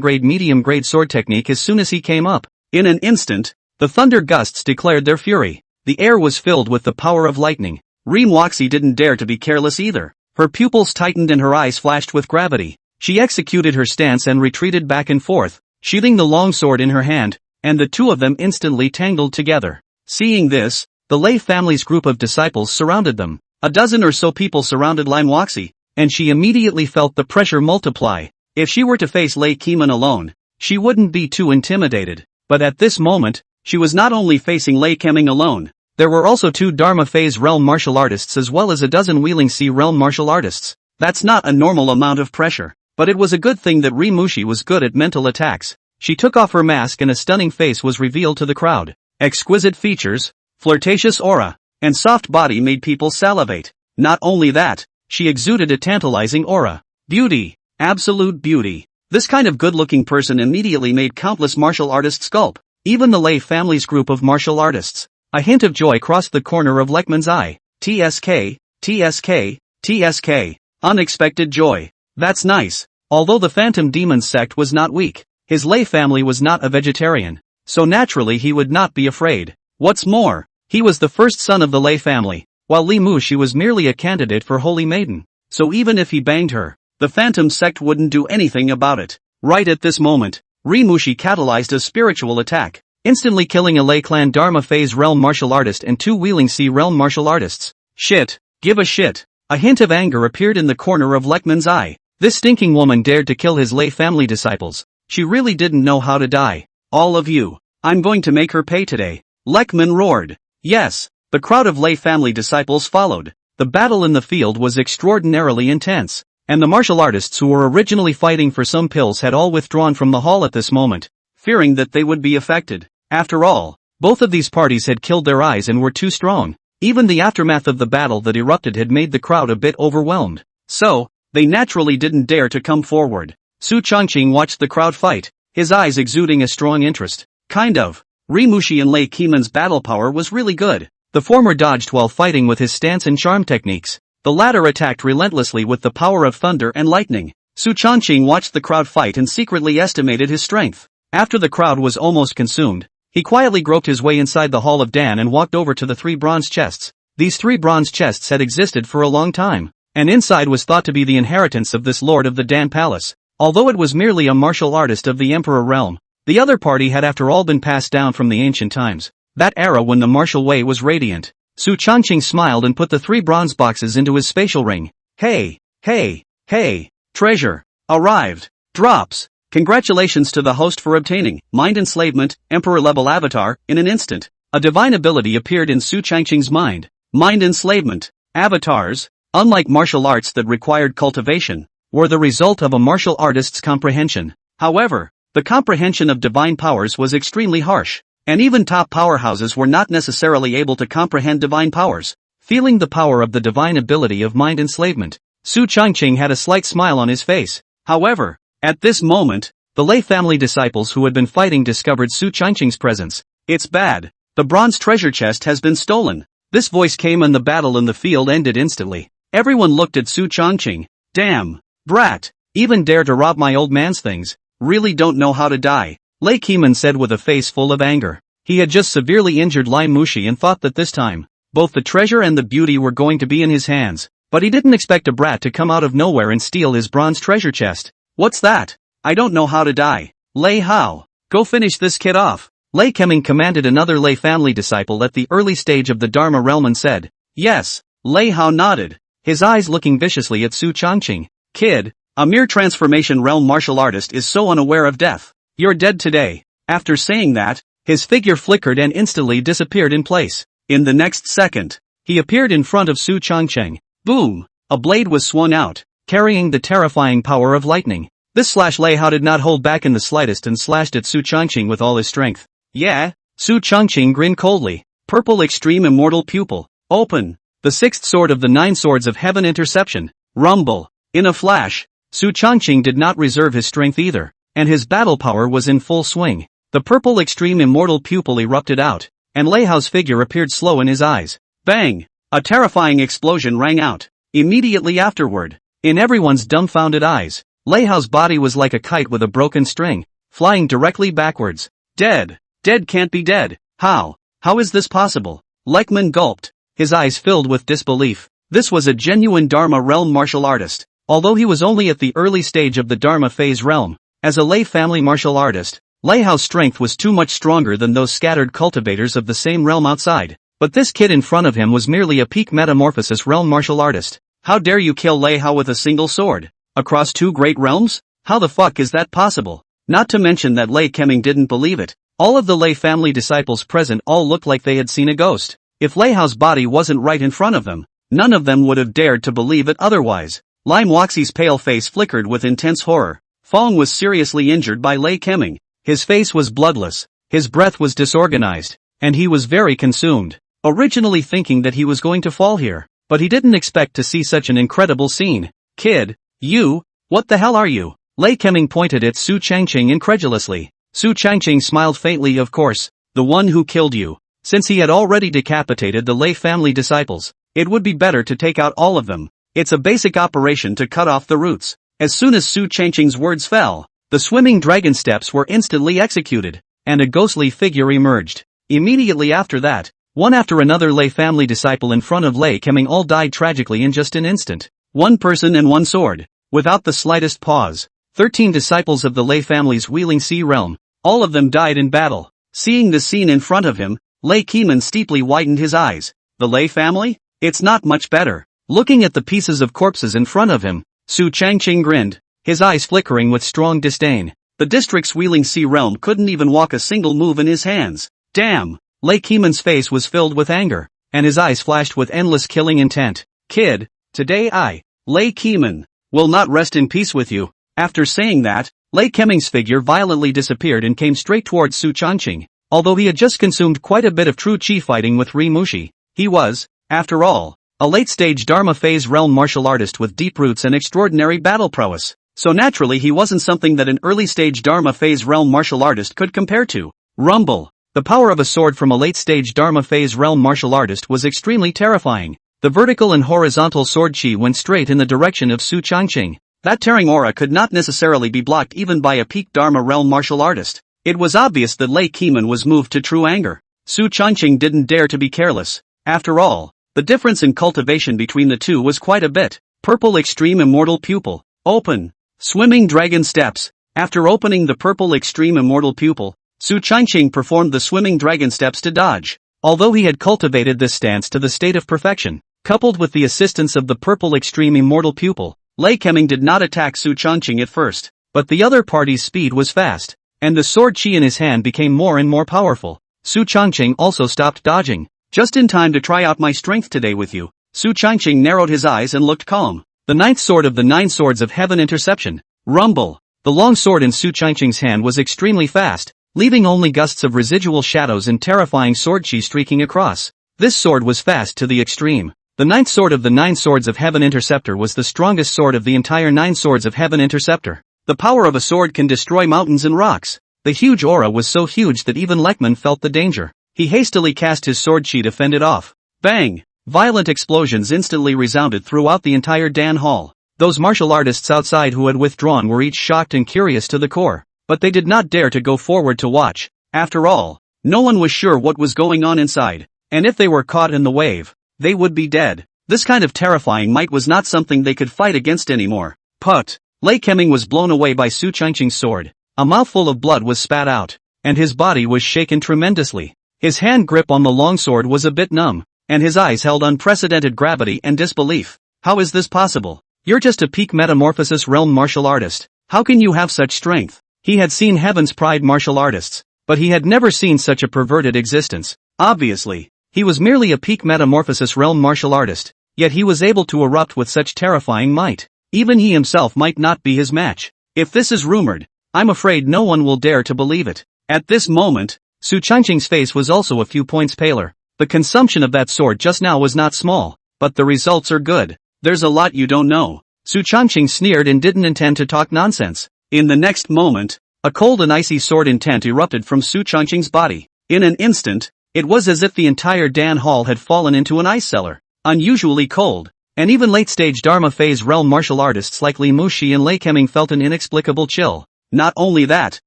grade medium grade sword technique as soon as he came up. In an instant, the thunder gusts declared their fury. The air was filled with the power of lightning. Reem Waxi didn't dare to be careless either. Her pupils tightened and her eyes flashed with gravity. She executed her stance and retreated back and forth, sheathing the long sword in her hand, and the 2 of them instantly tangled together. Seeing this, the Lei family's group of disciples surrounded them. A dozen or so people surrounded Lime Waxi, and she immediately felt the pressure multiply. If she were to face Lei Keeman alone, she wouldn't be too intimidated. But at this moment, she was not only facing Lei Keeman alone, there were also 2 Dharma Phase realm martial artists as well as a dozen Wheeling Sea realm martial artists. That's not a normal amount of pressure. But it was a good thing that Rimushi was good at mental attacks. She took off her mask and a stunning face was revealed to the crowd. Exquisite features, flirtatious aura, and soft body made people salivate. Not only that, she exuded a tantalizing aura. Beauty. Absolute beauty. This kind of good-looking person immediately made countless martial artists gulp. Even the Lei family's group of martial artists. A hint of joy crossed the corner of Lekman's eye. TSK, TSK, TSK. Unexpected joy. That's nice. Although the Phantom Demon's sect was not weak, his Lei family was not a vegetarian. So naturally he would not be afraid. What's more, he was the first son of the Lei family, while Li Mushi was merely a candidate for Holy Maiden. So even if he banged her, the Phantom sect wouldn't do anything about it. Right at this moment, Rimushi catalyzed a spiritual attack, instantly killing a Lei clan Dharma Phase realm martial artist and 2 Wheeling Sea realm martial artists. Shit. Give a shit. A hint of anger appeared in the corner of Lekman's eye. This stinking woman dared to kill his Lei family disciples. She really didn't know how to die. All of you. I'm going to make her pay today. Lekman roared. Yes. The crowd of Lei family disciples followed. The battle in the field was extraordinarily intense, and the martial artists who were originally fighting for some pills had all withdrawn from the hall at this moment, fearing that they would be affected. After all, both of these parties had killed their eyes and were too strong. Even the aftermath of the battle that erupted had made the crowd a bit overwhelmed. So, they naturally didn't dare to come forward. Su Changqing watched the crowd fight, his eyes exuding a strong interest. Kind of. Rimushi and Lei Keeman's battle power was really good. The former dodged while fighting with his stance and charm techniques. The latter attacked relentlessly with the power of thunder and lightning. Su Changqing watched the crowd fight and secretly estimated his strength. After the crowd was almost consumed, he quietly groped his way inside the Hall of Dan and walked over to the 3 bronze chests. These 3 bronze chests had existed for a long time, and inside was thought to be the inheritance of this lord of the Dan Palace. Although it was merely a martial artist of the Emperor realm, the other party had after all been passed down from the ancient times, that era when the martial way was radiant. Su Changqing smiled and put the 3 bronze boxes into his spatial ring. Hey, hey, hey, treasure, arrived, drops. Congratulations to the host for obtaining Mind Enslavement, Emperor-level avatar, in an instant. A divine ability appeared in Su Changqing's mind. Mind Enslavement. Avatars, unlike martial arts that required cultivation, were the result of a martial artist's comprehension. However, the comprehension of divine powers was extremely harsh, and even top powerhouses were not necessarily able to comprehend divine powers. Feeling the power of the divine ability of mind enslavement, Su Changqing had a slight smile on his face. However, at this moment, the Lei family disciples who had been fighting discovered Su Changqing's presence. It's bad. The bronze treasure chest has been stolen. This voice came and the battle in the field ended instantly. Everyone looked at Su Changqing. Damn. Brat. Even dare to rob my old man's things. Really don't know how to die. Lei Keeman said with a face full of anger. He had just severely injured Lai Mushi and thought that this time, both the treasure and the beauty were going to be in his hands. But he didn't expect a brat to come out of nowhere and steal his bronze treasure chest. What's that? I don't know how to die. Lei Hao. Go finish this kid off. Lei Keeman commanded another Lei family disciple at the early stage of the Dharma realm and said. Yes. Lei Hao nodded, his eyes looking viciously at Su Changqing. Kid, a mere transformation realm martial artist is so unaware of death. You're dead today. After saying that, his figure flickered and instantly disappeared in place. In the next second, he appeared in front of Su Changqing. Boom! A blade was swung out, carrying the terrifying power of lightning. This Lei Hao did not hold back in the slightest and slashed at Su Changqing with all his strength. Yeah? Su Changqing grinned coldly. Purple Extreme Immortal Pupil. Open. The 6th sword of the 9 swords of heaven interception. Rumble. In a flash, Su Changqing did not reserve his strength either, and his battle power was in full swing. The purple Extreme Immortal Pupil erupted out, and Lei Hao's figure appeared slow in his eyes. Bang! A terrifying explosion rang out. Immediately afterward, in everyone's dumbfounded eyes, Lei Hao's body was like a kite with a broken string, flying directly backwards. Dead. Dead can't be dead. How? How is this possible? Lekman gulped, his eyes filled with disbelief. This was a genuine Dharma realm martial artist. Although he was only at the early stage of the Dharma phase realm, as a Lei family martial artist, Lei Hao's strength was too much stronger than those scattered cultivators of the same realm outside. But this kid in front of him was merely a peak metamorphosis realm martial artist. How dare you kill Lei Hao with a single sword? Across 2 great realms? How the fuck is that possible? Not to mention that Lei Keming didn't believe it. All of the Lei family disciples present all looked like they had seen a ghost. If Lei Hao's body wasn't right in front of them, none of them would have dared to believe it otherwise. Lime Waxi's pale face flickered with intense horror. Fong was seriously injured by Lei Keming. His face was bloodless, his breath was disorganized, and he was very consumed. Originally thinking that he was going to fall here, but he didn't expect to see such an incredible scene. Kid, you, what the hell are you? Lei Keming pointed at Su Changqing incredulously. Su Changqing smiled faintly. Of course, the one who killed you. Since he had already decapitated the Lei family disciples, it would be better to take out all of them. It's a basic operation to cut off the roots. As soon as Su Changqing's words fell, the swimming dragon steps were instantly executed, and a ghostly figure emerged. Immediately after that, one after another Lei family disciple in front of Lei Keming all died tragically in just an instant. One person and one sword. Without the slightest pause, 13 disciples of the Lei family's wheeling sea realm, all of them died in battle. Seeing the scene in front of him, Lei Keman steeply widened his eyes. The Lei family? It's not much better. Looking at the pieces of corpses in front of him, Su Changqing grinned, his eyes flickering with strong disdain. The district's wheeling sea realm couldn't even walk a single move in his hands. Damn! Lei Keman's face was filled with anger, and his eyes flashed with endless killing intent. Kid, today I, Lei Keman, will not rest in peace with you. After saying that, Lei Keming's figure violently disappeared and came straight towards Su Changqing. Although he had just consumed quite a bit of true chi fighting with Ri Mushi, he was, after all, a late-stage Dharma phase realm martial artist with deep roots and extraordinary battle prowess. So naturally he wasn't something that an early-stage Dharma phase realm martial artist could compare to. Rumble. The power of a sword from a late-stage Dharma phase realm martial artist was extremely terrifying. The vertical and horizontal sword chi went straight in the direction of Su Changqing. That tearing aura could not necessarily be blocked even by a peak Dharma realm martial artist. It was obvious that Lei Keman was moved to true anger. Su Changqing didn't dare to be careless. After all, the difference in cultivation between the two was quite a bit. Purple Extreme Immortal Pupil. Open. Swimming Dragon Steps. After opening the Purple Extreme Immortal Pupil, Su Changqing performed the Swimming Dragon Steps to dodge. Although he had cultivated this stance to the state of perfection, coupled with the assistance of the Purple Extreme Immortal Pupil, Lei Keming did not attack Su Changqing at first, but the other party's speed was fast, and the sword chi in his hand became more and more powerful. Su Changqing also stopped dodging. Just in time to try out my strength today with you. Su Changqing narrowed his eyes and looked calm. The ninth sword of the 9 swords of heaven interception. Rumble. The long sword in Su Changqing's hand was extremely fast, leaving only gusts of residual shadows and terrifying sword chi streaking across. This sword was fast to the extreme. The ninth sword of the 9 swords of heaven interceptor was the strongest sword of the entire 9 swords of heaven interceptor. The power of a sword can destroy mountains and rocks. The huge aura was so huge that even Lekman felt the danger. He hastily cast his sword chi to fend it off. Bang! Violent explosions instantly resounded throughout the entire Dan Hall. Those martial artists outside who had withdrawn were each shocked and curious to the core, but they did not dare to go forward to watch. After all, no one was sure what was going on inside, and if they were caught in the wave, they would be dead. This kind of terrifying might was not something they could fight against anymore. Put! Lei Keming was blown away by Su Changqing's sword. A mouthful of blood was spat out, and his body was shaken tremendously. His hand grip on the long sword was a bit numb, and his eyes held unprecedented gravity and disbelief. How is this possible? You're just a peak metamorphosis realm martial artist. How can you have such strength? He had seen Heaven's Pride martial artists, but he had never seen such a perverted existence. Obviously, he was merely a peak metamorphosis realm martial artist, yet he was able to erupt with such terrifying might. Even he himself might not be his match. If this is rumored, I'm afraid no one will dare to believe it. At this moment, Su Changqing's face was also a few points paler. The consumption of that sword just now was not small, but the results are good. There's a lot you don't know. Su Changqing sneered and didn't intend to talk nonsense. In the next moment, a cold and icy sword intent erupted from Su Changqing's body. In an instant, it was as if the entire Dan Hall had fallen into an ice cellar. Unusually cold, and even late-stage Dharma phase realm martial artists like Li Mushi and Lei Keming felt an inexplicable chill. Not only that,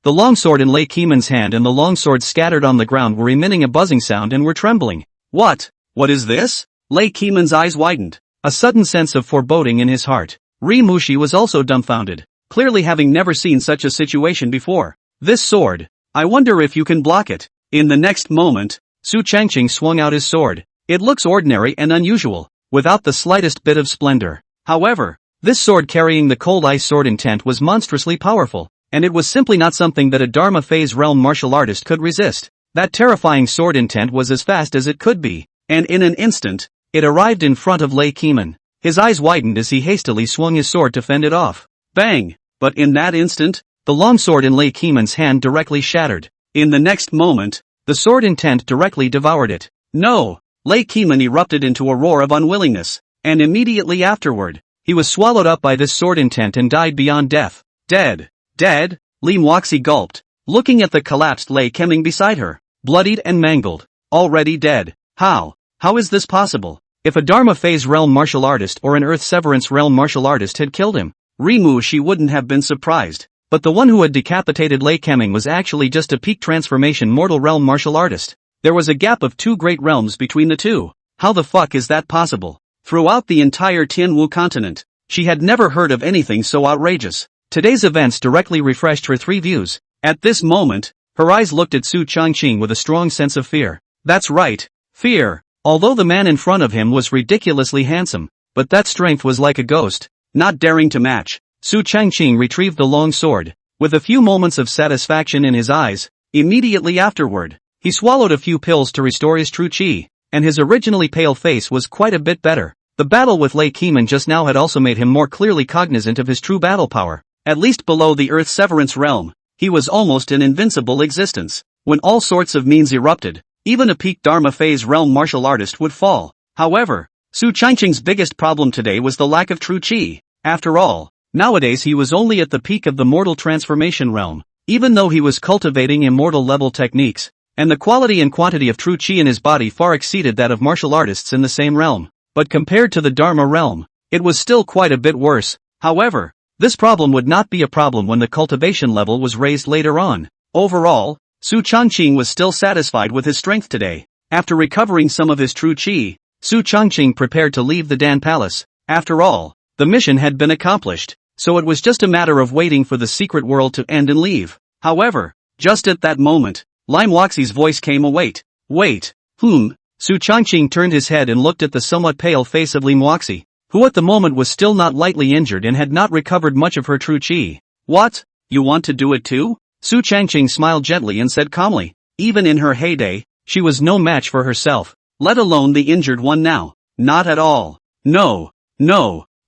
the longsword in Lei Keman's hand and the longsword scattered on the ground were emitting a buzzing sound and were trembling. What? What is this? Lei Keman's eyes widened. A sudden sense of foreboding in his heart. Ri Mushi was also dumbfounded, clearly having never seen such a situation before. This sword, I wonder if you can block it. In the next moment, Su Changqing swung out his sword. It looks ordinary and unusual, without the slightest bit of splendor. However, This sword carrying the cold ice sword intent was monstrously powerful, and it was simply not something that a Dharma phase realm martial artist could resist. That terrifying sword intent was as fast as it could be, and in an instant, it arrived in front of Lei Keeman. His eyes widened as he hastily swung his sword to fend it off. Bang! But in that instant, the long sword in Lei Keeman's hand directly shattered. In the next moment, the sword intent directly devoured it. No! Lei Keeman erupted into a roar of unwillingness, and immediately afterward, he was swallowed up by this sword intent and died beyond death. Dead. Dead? Lim Woxi gulped, looking at the collapsed Lei Keeman beside her, bloodied and mangled. Already dead. How? How is this possible? If a Dharma phase realm martial artist or an Earth Severance realm martial artist had killed him, Rimu she wouldn't have been surprised. But the one who had decapitated Lei Keeman was actually just a peak transformation mortal realm martial artist. There was a gap of 2 great realms between the two. How the fuck is that possible? Throughout the entire Tianwu continent, she had never heard of anything so outrageous. Today's events directly refreshed her 3 views. At this moment, her eyes looked at Su Changqing with a strong sense of fear. That's right, fear. Although the man in front of him was ridiculously handsome, but that strength was like a ghost, not daring to match. Su Changqing retrieved the long sword, with a few moments of satisfaction in his eyes. Immediately afterward, he swallowed a few pills to restore his true chi, and his originally pale face was quite a bit better. The battle with Lei Keeman just now had also made him more clearly cognizant of his true battle power. At least below the Earth Severance realm, he was almost an invincible existence. When all sorts of means erupted, even a peak Dharma phase realm martial artist would fall. However, Su Changqing's biggest problem today was the lack of true chi. After all, nowadays he was only at the peak of the mortal transformation realm, even though he was cultivating immortal level techniques, and the quality and quantity of true chi in his body far exceeded that of martial artists in the same realm. But compared to the Dharma realm, it was still quite a bit worse. However, this problem would not be a problem when the cultivation level was raised later on. Overall, Su Changqing was still satisfied with his strength today. After recovering some of his true chi, Su Changqing prepared to leave the Dan Palace. After all, the mission had been accomplished, so it was just a matter of waiting for the secret world to end and leave. However, just at that moment, Lim Woxi's voice came. Wait. Su Changqing turned his head and looked at the somewhat pale face of Lim Woxi, who at the moment was still not lightly injured and had not recovered much of her true chi. What? You want to do it too? Su Changqing smiled gently and said calmly. Even in her heyday, she was no match for herself, let alone the injured one now. Not at all. No.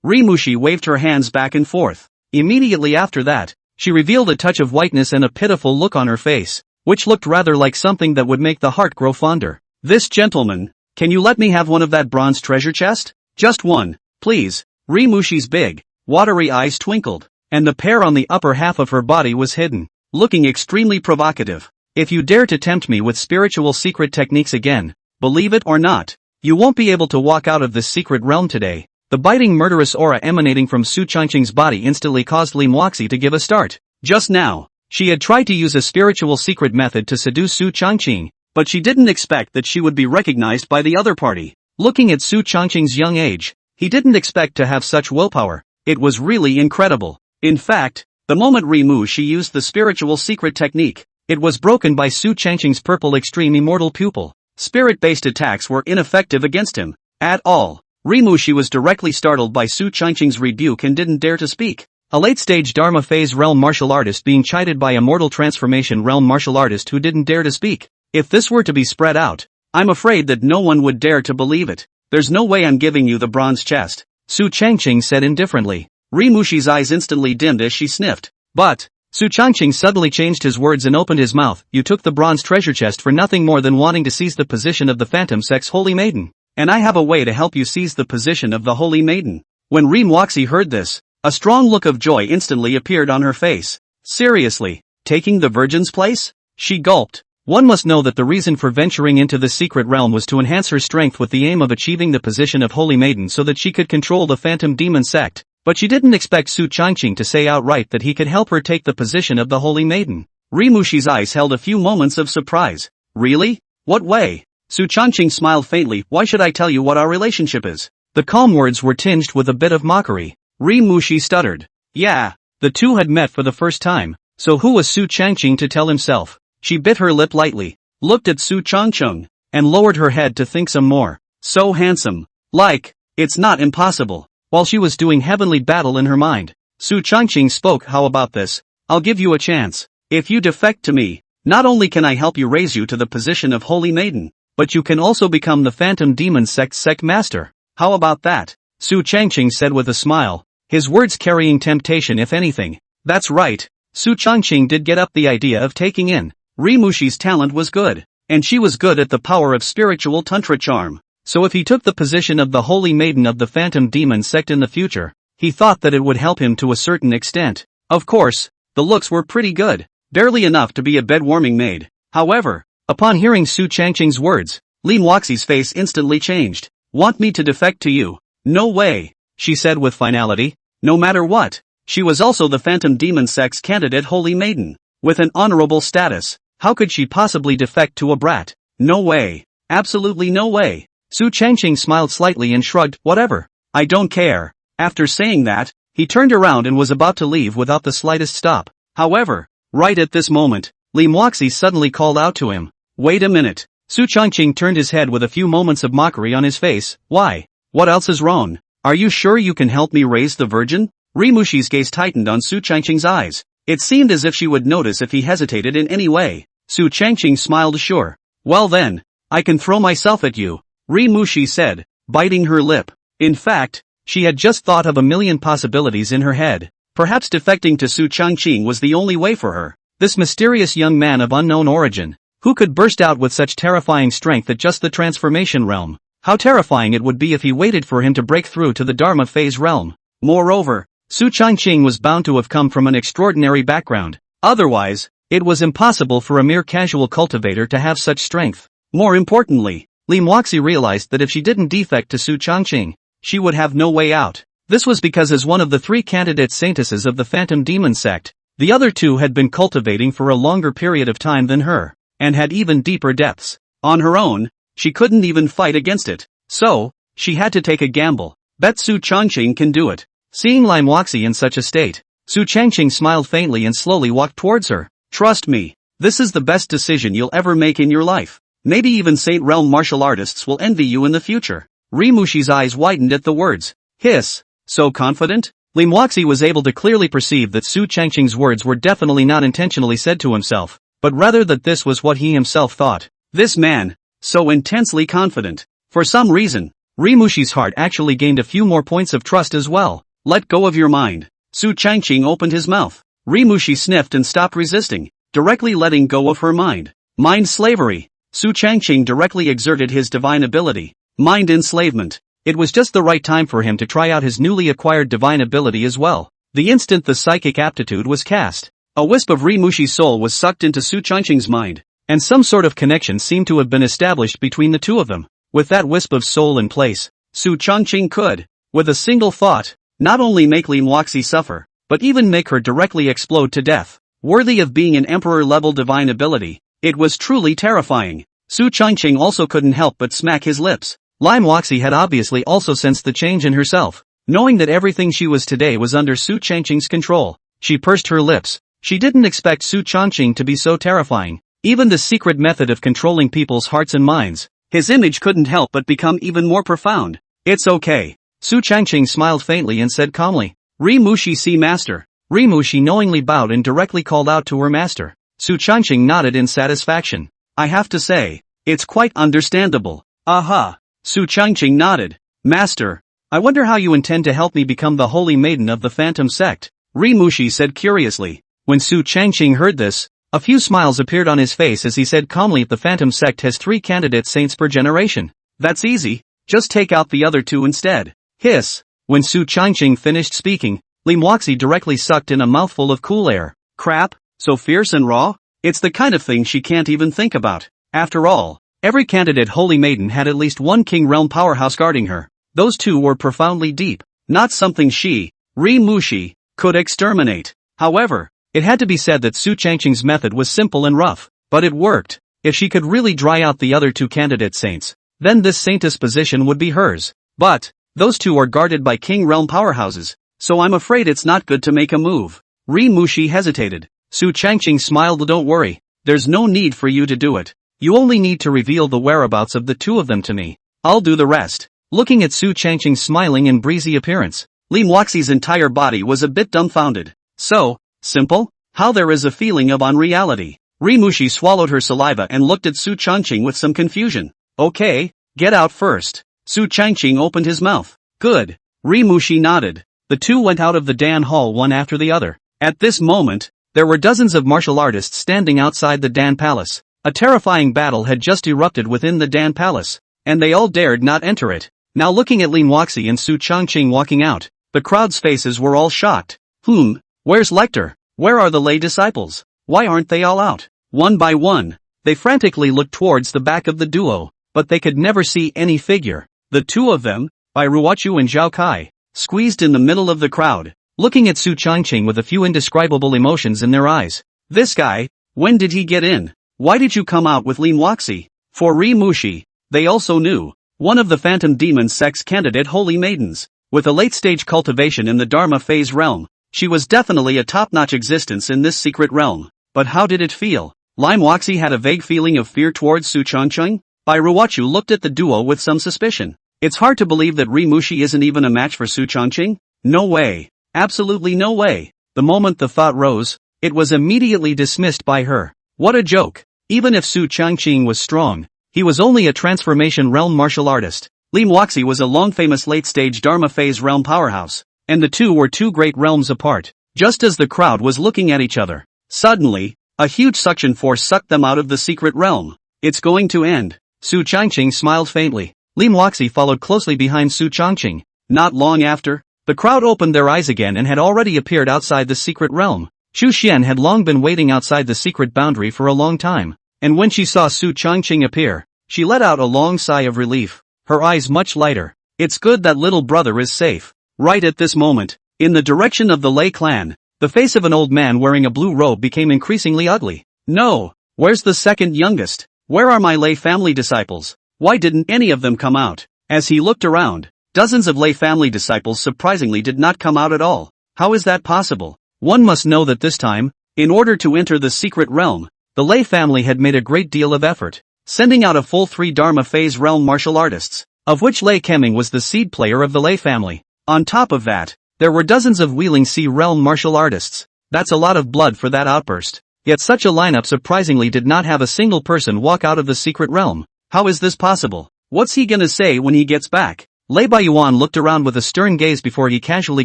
Rimushi waved her hands back and forth. Immediately after that, she revealed a touch of whiteness and a pitiful look on her face, which looked rather like something that would make the heart grow fonder. This gentleman, can you let me have one of that bronze treasure chest? Just one, please. Rimushi's big, watery eyes twinkled, and the pear on the upper half of her body was hidden, looking extremely provocative. If you dare to tempt me with spiritual secret techniques again, believe it or not, you won't be able to walk out of this secret realm today. The biting murderous aura emanating from Su Changqing's body instantly caused Lim Woxi to give a start. Just now, she had tried to use a spiritual secret method to seduce Su Changqing, but she didn't expect that she would be recognized by the other party. Looking at Su Changqing's young age, he didn't expect to have such willpower. It was really incredible. In fact, the moment she used the spiritual secret technique, it was broken by Su Changqing's purple extreme immortal pupil. Spirit-based attacks were ineffective against him. At all. Rimushi was directly startled by Su Changqing's rebuke and didn't dare to speak. A late-stage Dharma phase realm martial artist being chided by a mortal transformation realm martial artist who didn't dare to speak. If this were to be spread out, I'm afraid that no one would dare to believe it. There's no way I'm giving you the bronze chest, Su Changqing said indifferently. Rimushi's eyes instantly dimmed as she sniffed. But, Su Changqing suddenly changed his words and opened his mouth. You took the bronze treasure chest for nothing more than wanting to seize the position of the Phantom Sex Holy Maiden. And I have a way to help you seize the position of the Holy Maiden. When Rim Woxi heard this, a strong look of joy instantly appeared on her face. Seriously, taking the Virgin's place? She gulped. One must know that the reason for venturing into the secret realm was to enhance her strength with the aim of achieving the position of Holy Maiden so that she could control the Phantom Demon sect. But she didn't expect Su Changqing to say outright that he could help her take the position of the Holy Maiden. Rimushi's eyes held a few moments of surprise. Really? What way? Su Changqing smiled faintly. Why should I tell you what our relationship is? The calm words were tinged with a bit of mockery. Rimushi stuttered. Yeah, the two had met for the first time, so who was Su Changqing to tell himself? She bit her lip lightly, looked at Su Changqing, and lowered her head to think some more. So handsome. Like, it's not impossible. while she was doing heavenly battle in her mind. Su Changqing spoke, how about this? I'll give you a chance. If you defect to me, not only can I help you raise you to the position of Holy Maiden, but you can also become the Phantom Demon sect master. How about that? Su Changqing said with a smile, his words carrying temptation if anything. That's right. Su Changqing did get up the idea of taking in. Rimushi's talent was good, and she was good at the power of spiritual tantra charm. So if he took the position of the Holy Maiden of the Phantom Demon sect in the future, he thought that it would help him to a certain extent. Of course, the looks were pretty good, barely enough to be a bed-warming maid. However, upon hearing Su Changqing's words, Lin Wuxi's face instantly changed. Want me to defect to you? No way, she said with finality. No matter what, she was also the Phantom Demon sect's candidate Holy Maiden, with an honorable status. How could she possibly defect to a brat? No way. Absolutely no way. Su Changqing smiled slightly and shrugged, whatever. I don't care. After saying that, he turned around and was about to leave without the slightest stop. However, right at this moment, Lin Wuxi suddenly called out to him. Wait a minute. Su Changqing turned his head with a few moments of mockery on his face. Why? What else is wrong? Are you sure you can help me raise the virgin? Rimushi's gaze tightened on Su Changqing's eyes. It seemed as if she would notice if he hesitated in any way. Su Changqing smiled sure. Well then, I can throw myself at you, Rimushi said, biting her lip. In fact, she had just thought of a million possibilities in her head. Perhaps defecting to Su Changqing was the only way for her. This mysterious young man of unknown origin, who could burst out with such terrifying strength at just the transformation realm. How terrifying it would be if he waited for him to break through to the Dharma phase realm. Moreover, Su Changqing was bound to have come from an extraordinary background. Otherwise, it was impossible for a mere casual cultivator to have such strength. More importantly, Lin Wuxi realized that if she didn't defect to Su Changqing, she would have no way out. This was because as one of the 3 candidate saintesses of the Phantom Demon sect, the other 2 had been cultivating for a longer period of time than her, and had even deeper depths. On her own, she couldn't even fight against it. So, she had to take a gamble. Bet Su Changqing can do it. Seeing Lin Wuxi in such a state, Su Changqing smiled faintly and slowly walked towards her. Trust me, this is the best decision you'll ever make in your life. Maybe even Saint Realm martial artists will envy you in the future. Rimushi's eyes widened at the words. Hiss. So confident? Lin Wuxi was able to clearly perceive that Su Changqing's words were definitely not intentionally said to himself, but rather that this was what he himself thought. This man, so intensely confident. For some reason, Rimushi's heart actually gained a few more points of trust as well. Let go of your mind. Su Changqing opened his mouth. Rimushi sniffed and stopped resisting, directly letting go of her mind. Mind slavery. Su Changqing directly exerted his divine ability. Mind enslavement. It was just the right time for him to try out his newly acquired divine ability as well. The instant the psychic aptitude was cast, a wisp of Rimushi's soul was sucked into Su Changqing's mind, and some sort of connection seemed to have been established between the two of them. With that wisp of soul in place, Su Changqing could, with a single thought, not only make Lin Wuxi suffer, but even make her directly explode to death. Worthy of being an emperor-level divine ability, it was truly terrifying. Su Changqing also couldn't help but smack his lips. Lin Wuxi had obviously also sensed the change in herself. Knowing that everything she was today was under Su Changqing's control, she pursed her lips. She didn't expect Su Changqing to be so terrifying. Even the secret method of controlling people's hearts and minds, his image couldn't help but become even more profound. It's okay. Su Changqing smiled faintly and said calmly, Rimushi see master. Rimushi knowingly bowed and directly called out to her master. Su Changqing nodded in satisfaction. I have to say, it's quite understandable. Aha. Su Changqing nodded. Master, I wonder how you intend to help me become the Holy Maiden of the Phantom sect, Rimushi said curiously. When Su Changqing heard this, a few smiles appeared on his face as he said calmly, the Phantom sect has 3 candidate saints per generation. That's easy. Just take out the other 2 instead. Hiss. When Su Changqing finished speaking, Lin Wuxi directly sucked in a mouthful of cool air. Crap, so fierce and raw? It's the kind of thing she can't even think about. After all, every candidate Holy Maiden had at least one King Realm powerhouse guarding her. Those 2 were profoundly deep, not something she, Rimushi, could exterminate. However, it had to be said that Su Changqing's method was simple and rough, but it worked. If she could really dry out the other 2 candidate saints, then this saintess position would be hers. But, those 2 are guarded by King Realm powerhouses, so I'm afraid it's not good to make a move. Rimushi hesitated. Su Changqing smiled. Don't worry, there's no need for you to do it. You only need to reveal the whereabouts of the 2 of them to me. I'll do the rest. looking at Su Changqing's smiling and breezy appearance. Lim Waxi's entire body was a bit dumbfounded. So, simple? How there is a feeling of unreality. Ri Mushi swallowed her saliva and looked at Su Changqing with some confusion. Okay, get out first. Su Changqing opened his mouth. Good. Ri Mushi nodded. The two went out of the Dan Hall one after the other. At this moment, there were dozens of martial artists standing outside the Dan Palace. A terrifying battle had just erupted within the Dan Palace, and they all dared not enter it. Now looking at Lim Waxi and Su Changqing walking out, the crowd's faces were all shocked. Where's Lecter? Where are the lay disciples? Why aren't they all out? One by one, they frantically looked towards the back of the duo, but they could never see any figure. The two of them, by Ruochu and Zhao Kai, squeezed in the middle of the crowd, looking at Su Changqing with a few indescribable emotions in their eyes. This guy, when did he get in? Why did you come out with Lim Waxi? For Ri Mushi, they also knew, one of the Phantom Demon Sect's candidate holy maidens, with a late-stage cultivation in the Dharma phase realm. She was definitely a top-notch existence in this secret realm. But how did it feel? Lim Waxi had a vague feeling of fear towards Su Changqing. Bai Ruochu looked at the duo with some suspicion. It's hard to believe that Ri Mushi isn't even a match for Su Changqing. No way. Absolutely no way. The moment the thought rose, it was immediately dismissed by her. What a joke. Even if Su Changqing was strong, he was only a transformation realm martial artist. Lim Waxi was a long-famous late-stage Dharma phase realm powerhouse, and the two were two great realms apart. Just as the crowd was looking at each other, suddenly, a huge suction force sucked them out of the secret realm. It's going to end. Su Changqing smiled faintly. Lim Waxi followed closely behind Su Changqing. Not long after, the crowd opened their eyes again and had already appeared outside the secret realm. Chu Xian had long been waiting outside the secret boundary for a long time, and when she saw Su Changqing appear, she let out a long sigh of relief, her eyes much lighter. It's good that little brother is safe. Right at this moment, in the direction of the Lei clan, the face of an old man wearing a blue robe became increasingly ugly. No! Where's the second youngest? Where are my Lei family disciples? Why didn't any of them come out? As he looked around, dozens of Lei family disciples surprisingly did not come out at all. How is that possible? One must know that this time, in order to enter the secret realm, the Lei family had made a great deal of effort, sending out a full 3 Dharma phase realm martial artists, of which Lei Keming was the seed player of the Lei family. On top of that, there were dozens of Wheeling Sea realm martial artists. That's a lot of blood for that outburst. Yet such a lineup surprisingly did not have a single person walk out of the secret realm. How is this possible? What's he gonna say when he gets back? Lei Baiyuan looked around with a stern gaze before he casually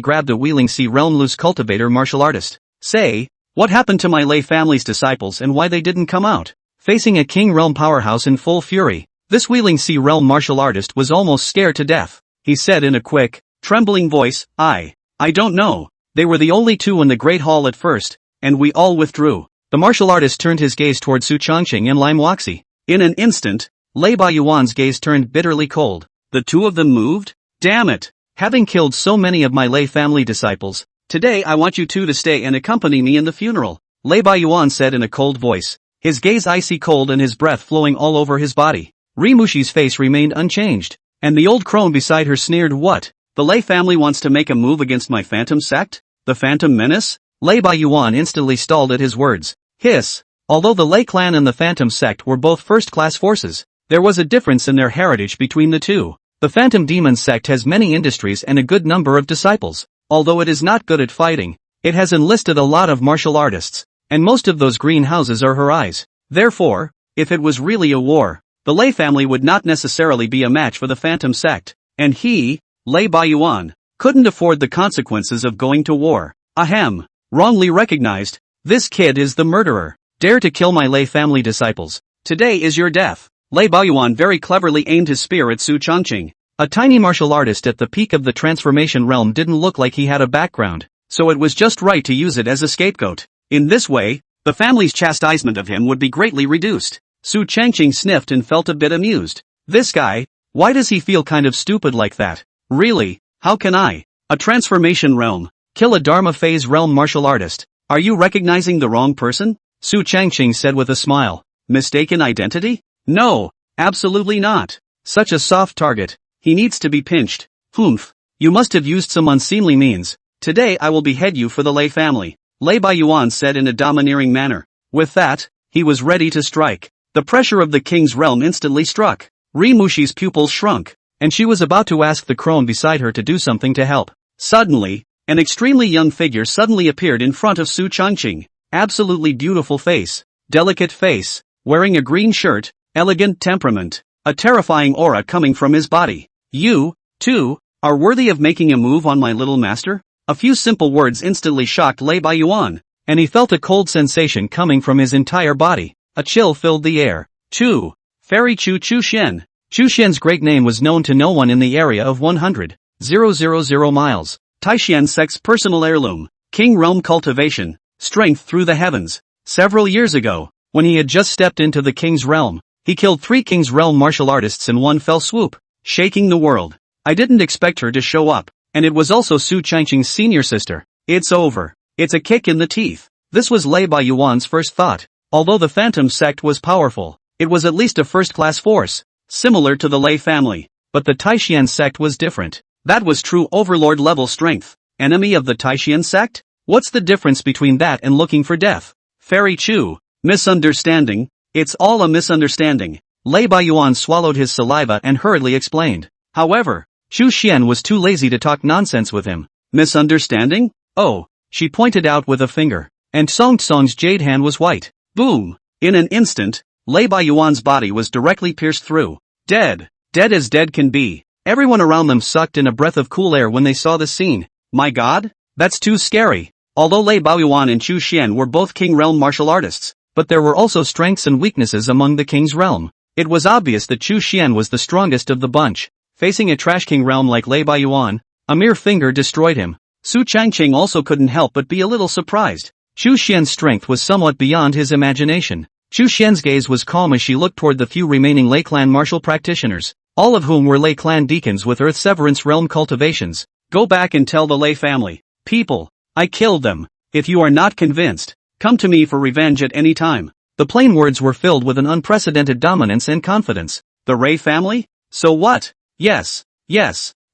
grabbed a Wheeling Sea realm loose cultivator martial artist. Say, what happened to my Lei family's disciples and why they didn't come out? Facing a King realm powerhouse in full fury, this Wheeling Sea realm martial artist was almost scared to death. He said in a quick, trembling voice, I don't know. They were the only two in the Great Hall at first, and we all withdrew. The martial artist turned his gaze toward Su Changqing and Lim Waxi. In an instant, Lei Baiyuan's gaze turned bitterly cold. The two of them moved? Damn it! Having killed so many of my Lei family disciples, today I want you two to stay and accompany me in the funeral. Lei Baiyuan said in a cold voice, his gaze icy cold and his breath flowing all over his body. Ri Mushi's face remained unchanged, and the old crone beside her sneered. What? The Lei family wants to make a move against my Phantom sect? The Phantom Menace? Lei Baiyuan instantly stalled at his words. Hiss! Although the Lei clan and the Phantom sect were both first-class forces, there was a difference in their heritage between the two. The Phantom Demon sect has many industries and a good number of disciples. Although it is not good at fighting, it has enlisted a lot of martial artists, and most of those green houses are her eyes. Therefore, if it was really a war, the Lei family would not necessarily be a match for the Phantom sect, and he, Lei Baiyuan, couldn't afford the consequences of going to war. Ahem. Wrongly recognized. This kid is the murderer. Dare to kill my Lei family disciples. Today is your death. Lei Baiyuan very cleverly aimed his spear at Su Changqing. A tiny martial artist at the peak of the transformation realm didn't look like he had a background, so it was just right to use it as a scapegoat. In this way, the family's chastisement of him would be greatly reduced. Su Changqing sniffed and felt a bit amused. This guy, why does he feel kind of stupid like that? Really, how can I, a transformation realm, kill a Dharma phase realm martial artist? Are you recognizing the wrong person? Su Changqing said with a smile. Mistaken identity? No, absolutely not. Such a soft target. He needs to be pinched. Humph. You must have used some unseemly means. Today I will behead you for the Lei family. Lei Baiyuan said in a domineering manner. With that, he was ready to strike. The pressure of the king's realm instantly struck. Ri Mushi's pupils shrunk. and she was about to ask the crone beside her to do something to help. Suddenly, an extremely young figure suddenly appeared in front of Su Changqing. Absolutely beautiful face, delicate face, wearing a green shirt, elegant temperament, a terrifying aura coming from his body. You, too, are worthy of making a move on my little master? A few simple words instantly shocked Lei Baiyuan, and he felt a cold sensation coming from his entire body. A chill filled the air. Chu. Fairy Chu Xian. Chu Xian's great name was known to no one in the area of 100,000 miles. Taishan Sect's personal heirloom, King Realm cultivation, strength through the heavens. Several years ago, when he had just stepped into the King's Realm, he killed 3 King's Realm martial artists in one fell swoop, shaking the world. I didn't expect her to show up, and it was also Su Changqing's senior sister. It's over. It's a kick in the teeth. This was Lei Baiyuan's first thought. Although the Phantom sect was powerful, it was at least a first-class force, similar to the Lei family. But the Taishan sect was different. That was true overlord-level strength. Enemy of the Taishan sect? What's the difference between that and looking for death? Fairy Chu. Misunderstanding. It's all a misunderstanding. Lei Baiyuan swallowed his saliva and hurriedly explained. However, Chu Xian was too lazy to talk nonsense with him. Misunderstanding? Oh, she pointed out with a finger. And Song Tsong's jade hand was white. Boom! In an instant, Lei Baiyuan's body was directly pierced through. Dead. Dead as dead can be. Everyone around them sucked in a breath of cool air when they saw the scene. My god? That's too scary. Although Lei Baiyuan and Chu Xian were both King Realm martial artists, but there were also strengths and weaknesses among the King's Realm. It was obvious that Chu Xian was the strongest of the bunch. Facing a trash King Realm like Lei Baiyuan, a mere finger destroyed him. Su Changqing also couldn't help but be a little surprised. Chu Xian's strength was somewhat beyond his imagination. Chu Xian's gaze was calm as she looked toward the few remaining Lei clan martial practitioners, all of whom were Lei clan deacons with Earth Severance realm cultivations. Go back and tell the Lei family. People, I killed them. If you are not convinced, come to me for revenge at any time. The plain words were filled with an unprecedented dominance and confidence. The Ray family? So what? Yes.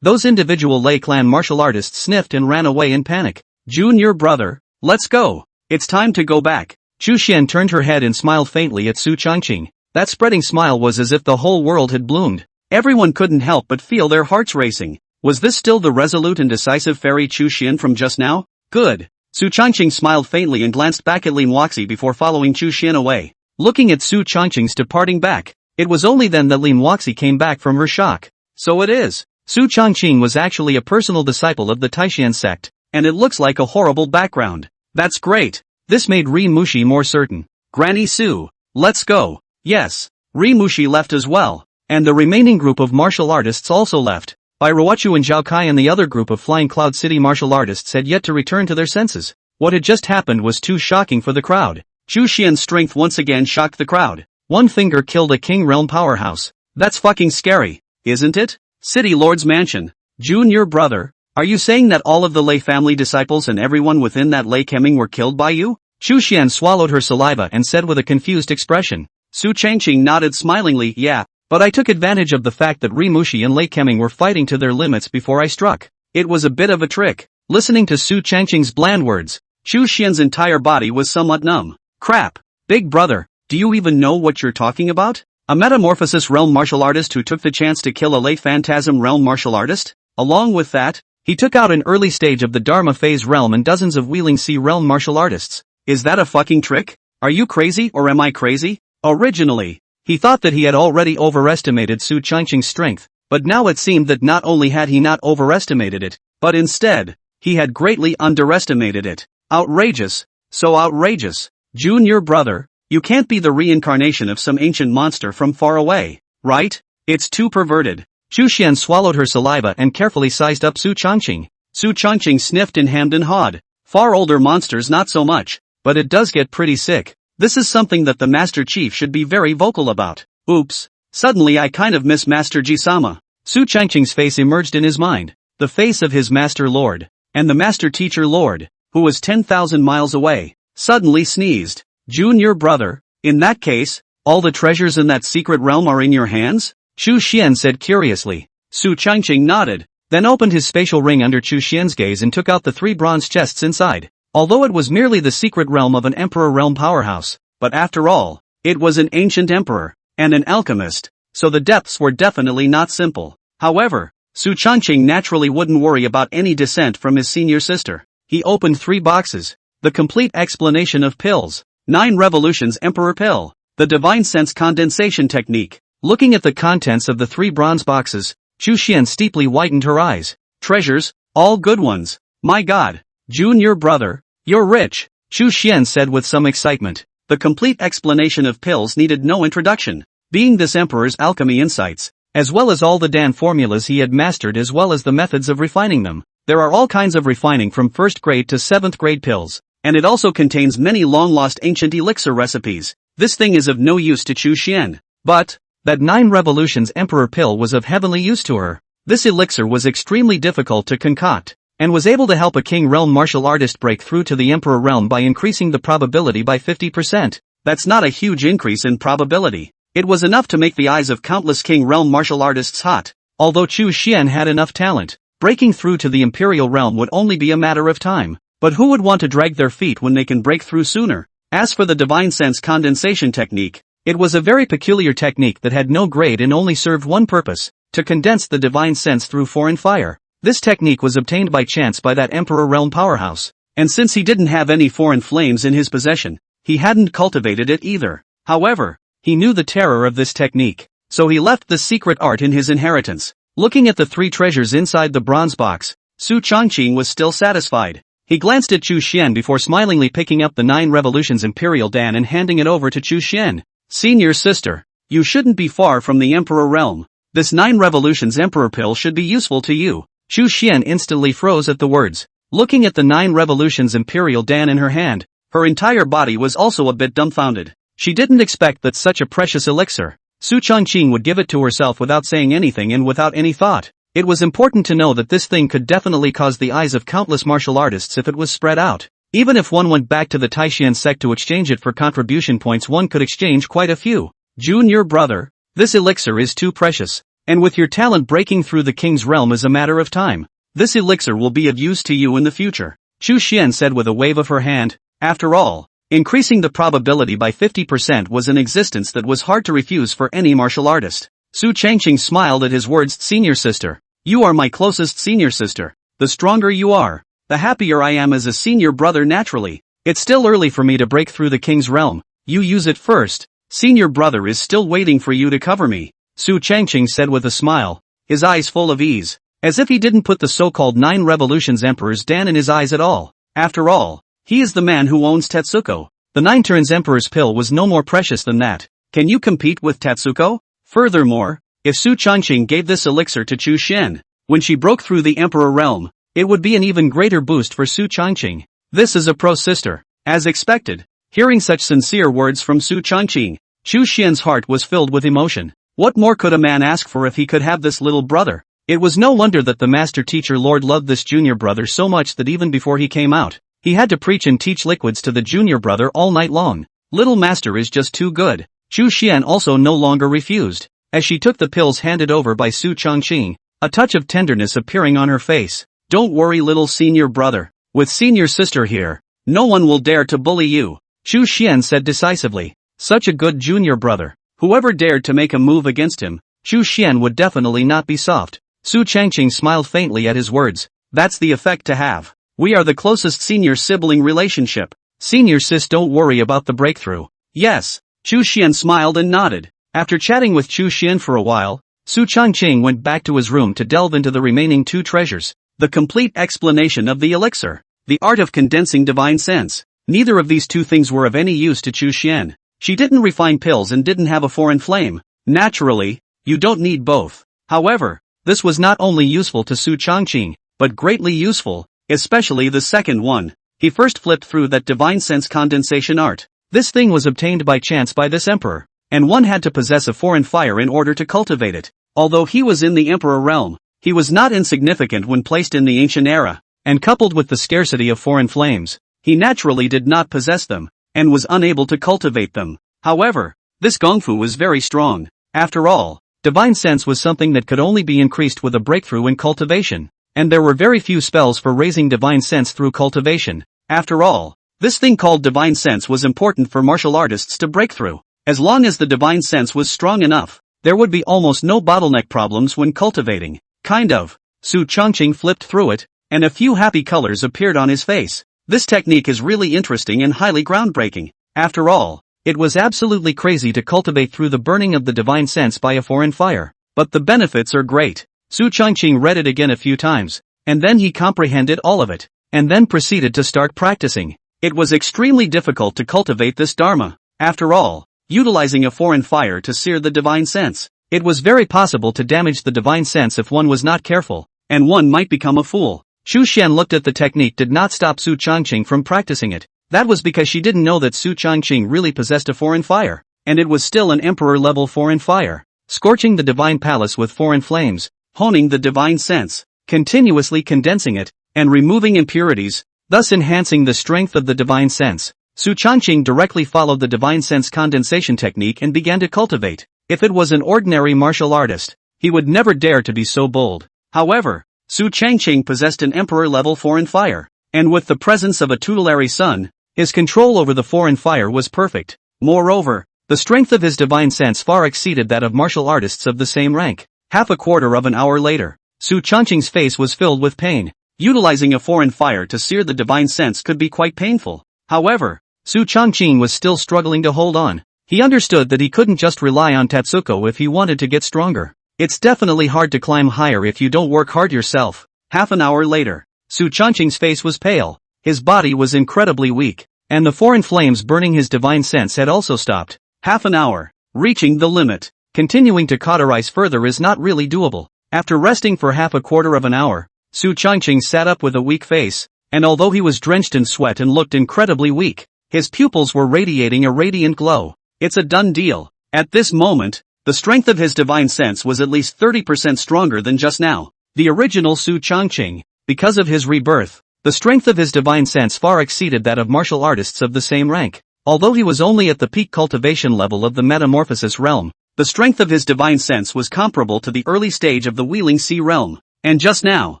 Those individual Lei clan martial artists sniffed and ran away in panic. Junior brother, let's go. It's time to go back. Chu Xian turned her head and smiled faintly at Su Changqing. That spreading smile was as if the whole world had bloomed. Everyone couldn't help but feel their hearts racing. Was this still the resolute and decisive fairy Chu Xian from just now? Good. Su Changqing smiled faintly and glanced back at Lin Wuxi before following Chu Xian away. Looking at Su Changqing's departing back, it was only then that Lin Wuxi came back from her shock. So it is. Su Changqing was actually a personal disciple of the Taishan sect, and it looks like a horrible background. That's great. This made Ri Mushi more certain. Granny Su, let's go. Yes. Ri Mushi left as well, and the remaining group of martial artists also left. Bai Ruochu and Zhao Kai and the other group of Flying Cloud City martial artists had yet to return to their senses. What had just happened was too shocking for the crowd. Chu Xian's strength once again shocked the crowd. One finger killed a King Realm powerhouse. That's fucking scary, isn't it? City Lord's Mansion. Junior brother, are you saying that all of the Lei family disciples and everyone within that Lei Keming were killed by you? Chu Xian swallowed her saliva and said with a confused expression. Su Changqing nodded smilingly. Yeah, but I took advantage of the fact that Ri Mushi and Lei Keming were fighting to their limits before I struck. It was a bit of a trick. Listening to Su Changqing's bland words, Chu Xian's entire body was somewhat numb. Crap. Big brother, do you even know what you're talking about? A Metamorphosis Realm martial artist who took the chance to kill a Lei Phantasm Realm martial artist? Along with that, he took out an early stage of the Dharma Phase Realm and dozens of Wheeling Sea Realm martial artists. Is that a fucking trick? Are you crazy or am I crazy? Originally, he thought that he had already overestimated Su Changqing's strength, but now it seemed that not only had he not overestimated it, but instead, he had greatly underestimated it. Outrageous. So outrageous. Junior brother, you can't be the reincarnation of some ancient monster from far away, right? It's too perverted. Chu Xian swallowed her saliva and carefully sized up Su Changqing. Su Changqing sniffed and hemmed and hawed. Far older monsters not so much, but it does get pretty sick. This is something that the Master Chief should be very vocal about. Oops. Suddenly I kind of miss Master Ji-sama. Su Changqing's face emerged in his mind. The face of his Master Lord, and the Master Teacher Lord, who was 10,000 miles away, suddenly sneezed. Junior brother, in that case, all the treasures in that secret realm are in your hands? Chu Xian said curiously. Su Changqing nodded, then opened his spatial ring under Chu Xian's gaze and took out the 3 bronze chests inside. Although it was merely the secret realm of an emperor realm powerhouse, but after all, it was an ancient emperor, and an alchemist, so the depths were definitely not simple. However, Su Changqing naturally wouldn't worry about any dissent from his senior sister. He opened 3 boxes. The complete explanation of pills. 9 revolutions Emperor Pill. The divine sense condensation technique. Looking at the contents of the 3 bronze boxes, Chu Xian steeply whitened her eyes. Treasures, all good ones. My god. Junior brother, you're rich, Chu Xian said with some excitement. The complete explanation of pills needed no introduction. Being this emperor's alchemy insights, as well as all the Dan formulas he had mastered as well as the methods of refining them. There are all kinds of refining from 1st grade to 7th grade pills, and it also contains many long-lost ancient elixir recipes. This thing is of no use to Chu Xian. But, that 9 revolutions Emperor Pill was of heavenly use to her. This elixir was extremely difficult to concoct, and was able to help a king realm martial artist break through to the emperor realm by increasing the probability by 50%. That's not a huge increase in probability. It was enough to make the eyes of countless king realm martial artists hot. Although Chu Xian had enough talent, breaking through to the imperial realm would only be a matter of time. But who would want to drag their feet when they can break through sooner? As for the divine sense condensation technique, it was a very peculiar technique that had no grade and only served one purpose, to condense the divine sense through foreign fire. This technique was obtained by chance by that emperor realm powerhouse, and since he didn't have any foreign flames in his possession, he hadn't cultivated it either. However, he knew the terror of this technique, so he left the secret art in his inheritance. Looking at the 3 treasures inside the bronze box, Su Changqing was still satisfied. He glanced at Chu Xian before smilingly picking up the 9 revolutions Imperial Dan and handing it over to Chu Xian. Senior sister, you shouldn't be far from the Emperor realm. This 9 revolutions Emperor Pill should be useful to you. Chu Xian instantly froze at the words. Looking at the 9 revolutions Imperial Dan in her hand, her entire body was also a bit dumbfounded. She didn't expect that such a precious elixir, Su Changqing would give it to herself without saying anything and without any thought. It was important to know that this thing could definitely cause the eyes of countless martial artists if it was spread out. Even if one went back to the Taishan sect to exchange it for contribution points, one could exchange quite a few. Junior brother, this elixir is too precious, and with your talent breaking through the king's realm is a matter of time. This elixir will be of use to you in the future, Chu Xian said with a wave of her hand. After all, increasing the probability by 50% was an existence that was hard to refuse for any martial artist. Su Changqing smiled at his words. Senior sister, you are my closest senior sister. The stronger you are, the happier I am as a senior brother naturally. It's still early for me to break through the king's realm. You use it first. Senior brother is still waiting for you to cover me, Su Changqing said with a smile, his eyes full of ease, as if he didn't put the so-called 9 revolutions Emperor's Dan in his eyes at all. After all, he is the man who owns Tetsuko. The 9 turns Emperor's Pill was no more precious than that. Can you compete with Tetsuko? Furthermore, if Su Changqing gave this elixir to Chu Xian, when she broke through the Emperor realm, it would be an even greater boost for Su Changqing. This is a pro sister. As expected, hearing such sincere words from Su Changqing, Chu Xian's heart was filled with emotion. What more could a man ask for if he could have this little brother? It was no wonder that the master teacher Lord loved this junior brother so much that even before he came out, he had to preach and teach liquids to the junior brother all night long. Little master is just too good. Chu Xian also no longer refused. As she took the pills handed over by Su Changqing, a touch of tenderness appearing on her face. Don't worry little senior brother. With senior sister here, no one will dare to bully you, Chu Xian said decisively. Such a good junior brother. Whoever dared to make a move against him, Chu Xian would definitely not be soft. Su Changqing smiled faintly at his words. That's the effect to have. We are the closest senior sibling relationship. Senior sis, don't worry about the breakthrough. Yes, Chu Xian smiled and nodded. After chatting with Chu Xian for a while, Su Changqing went back to his room to delve into the remaining 2 treasures. The complete explanation of the elixir. The art of condensing divine sense. Neither of these 2 things were of any use to Chu Xian. She didn't refine pills and didn't have a foreign flame. Naturally, you don't need both. However, this was not only useful to Su Changqing, but greatly useful, especially the second one. He first flipped through that divine sense condensation art. This thing was obtained by chance by this emperor, and one had to possess a foreign fire in order to cultivate it. Although he was in the emperor realm, he was not insignificant when placed in the ancient era, and coupled with the scarcity of foreign flames, he naturally did not possess them, and was unable to cultivate them. However, this gongfu was very strong. After all, divine sense was something that could only be increased with a breakthrough in cultivation, and there were very few spells for raising divine sense through cultivation. After all, this thing called divine sense was important for martial artists to break through. As long as the divine sense was strong enough, there would be almost no bottleneck problems when cultivating. Kind of. Su Changqing flipped through it, and a few happy colors appeared on his face. This technique is really interesting and highly groundbreaking. After all, it was absolutely crazy to cultivate through the burning of the divine sense by a foreign fire. But the benefits are great. Su Changqing read it again a few times, and then he comprehended all of it, and then proceeded to start practicing. It was extremely difficult to cultivate this dharma. After all, utilizing a foreign fire to sear the divine sense, it was very possible to damage the divine sense if one was not careful, and one might become a fool. Xu Xian looked at the technique did not stop Su Changqing from practicing it. That was because she didn't know that Su Changqing really possessed a foreign fire, and it was still an emperor-level foreign fire, scorching the divine palace with foreign flames, honing the divine sense, continuously condensing it, and removing impurities, thus enhancing the strength of the divine sense. Su Changqing directly followed the divine sense condensation technique and began to cultivate. If it was an ordinary martial artist, he would never dare to be so bold. However, Su Changqing possessed an emperor-level foreign fire, and with the presence of a tutelary son, his control over the foreign fire was perfect. Moreover, the strength of his divine sense far exceeded that of martial artists of the same rank. Half a quarter of an hour later, Su Changqing's face was filled with pain. Utilizing a foreign fire to sear the divine sense could be quite painful. However, Su Changqing was still struggling to hold on. He understood that he couldn't just rely on Tatsuko if he wanted to get stronger. It's definitely hard to climb higher if you don't work hard yourself. Half an hour later, Su Changqing's face was pale, his body was incredibly weak, and the foreign flames burning his divine sense had also stopped. Half an hour, reaching the limit. Continuing to cauterize further is not really doable. After resting for half a quarter of an hour, Su Changqing sat up with a weak face, and although he was drenched in sweat and looked incredibly weak, his pupils were radiating a radiant glow. It's a done deal. At this moment, the strength of his divine sense was at least 30% stronger than just now. The original Su Changqing, because of his rebirth, the strength of his divine sense far exceeded that of martial artists of the same rank. Although he was only at the peak cultivation level of the metamorphosis realm, the strength of his divine sense was comparable to the early stage of the Wheeling Sea realm. And just now,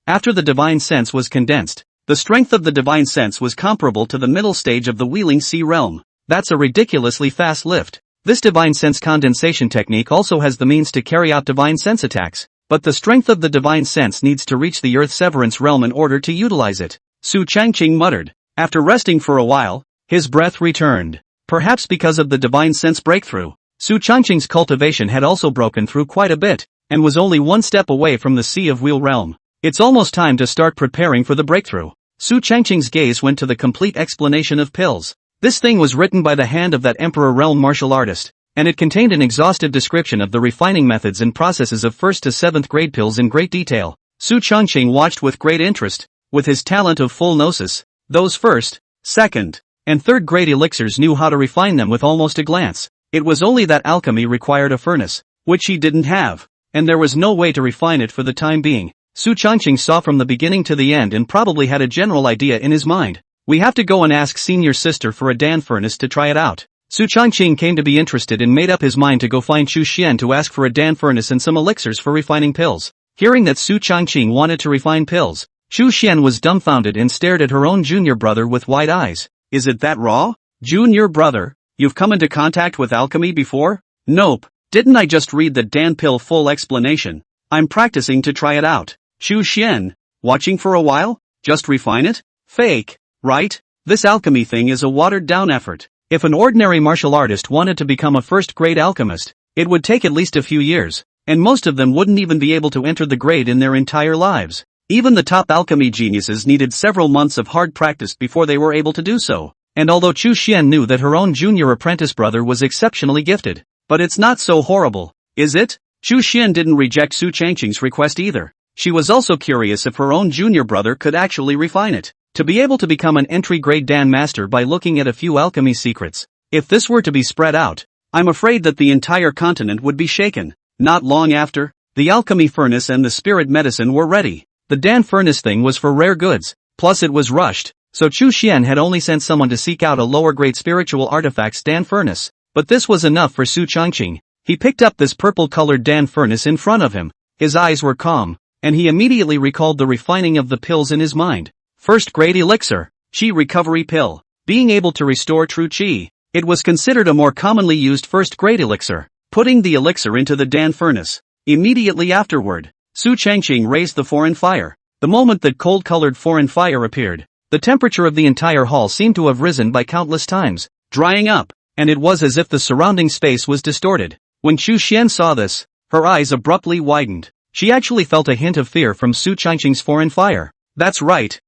after the divine sense was condensed, the strength of the divine sense was comparable to the middle stage of the Wheeling Sea realm. That's a ridiculously fast lift. This divine sense condensation technique also has the means to carry out divine sense attacks, but the strength of the divine sense needs to reach the earth severance realm in order to utilize it. Su Changqing muttered. After resting for a while, his breath returned. Perhaps because of the divine sense breakthrough, Su Changqing's cultivation had also broken through quite a bit, and was only one step away from the Sea of Wheel realm. It's almost time to start preparing for the breakthrough. Su Changqing's gaze went to the complete explanation of pills. This thing was written by the hand of that Emperor Realm martial artist, and it contained an exhaustive description of the refining methods and processes of 1st to 7th grade pills in great detail. Su Changqing watched with great interest. With his talent of full gnosis, those 1st, 2nd, and 3rd grade elixirs knew how to refine them with almost a glance. It was only that alchemy required a furnace, which he didn't have, and there was no way to refine it for the time being. Su Changqing saw from the beginning to the end and probably had a general idea in his mind. We have to go and ask senior sister for a Dan furnace to try it out. Su Changqing came to be interested and made up his mind to go find Xu Xian to ask for a Dan furnace and some elixirs for refining pills. Hearing that Su Changqing wanted to refine pills, Xu Xian was dumbfounded and stared at her own junior brother with wide eyes. Is it that raw? Junior brother, you've come into contact with alchemy before? Nope. Didn't I just read the Dan pill full explanation? I'm practicing to try it out. Xu Xian, watching for a while? Just refine it? Fake. Right? This alchemy thing is a watered-down effort. If an ordinary martial artist wanted to become a first-grade alchemist, it would take at least a few years, and most of them wouldn't even be able to enter the grade in their entire lives. Even the top alchemy geniuses needed several months of hard practice before they were able to do so. And although Xu Xian knew that her own junior apprentice brother was exceptionally gifted, but it's not so horrible, is it? Xu Xian didn't reject Su Changqing's request either. She was also curious if her own junior brother could actually refine it. To be able to become an entry-grade Dan master by looking at a few alchemy secrets. If this were to be spread out, I'm afraid that the entire continent would be shaken. Not long after, the alchemy furnace and the spirit medicine were ready. The Dan furnace thing was for rare goods, plus it was rushed, so Xu Xian had only sent someone to seek out a lower-grade spiritual artifacts Dan furnace. But this was enough for Su Changqing. He picked up this purple-colored Dan furnace in front of him. His eyes were calm, and he immediately recalled the refining of the pills in his mind. First-grade elixir, Qi recovery pill. Being able to restore true Qi. It was considered a more commonly used first-grade elixir. putting the elixir into the Dan furnace. Immediately afterward, Su Changqing raised the foreign fire. The moment that cold-colored foreign fire appeared, the temperature of the entire hall seemed to have risen by countless times, drying up, and it was as if the surrounding space was distorted. When Chu Xian saw this, her eyes abruptly widened. She actually felt a hint of fear from Su Changqing's foreign fire. That's right.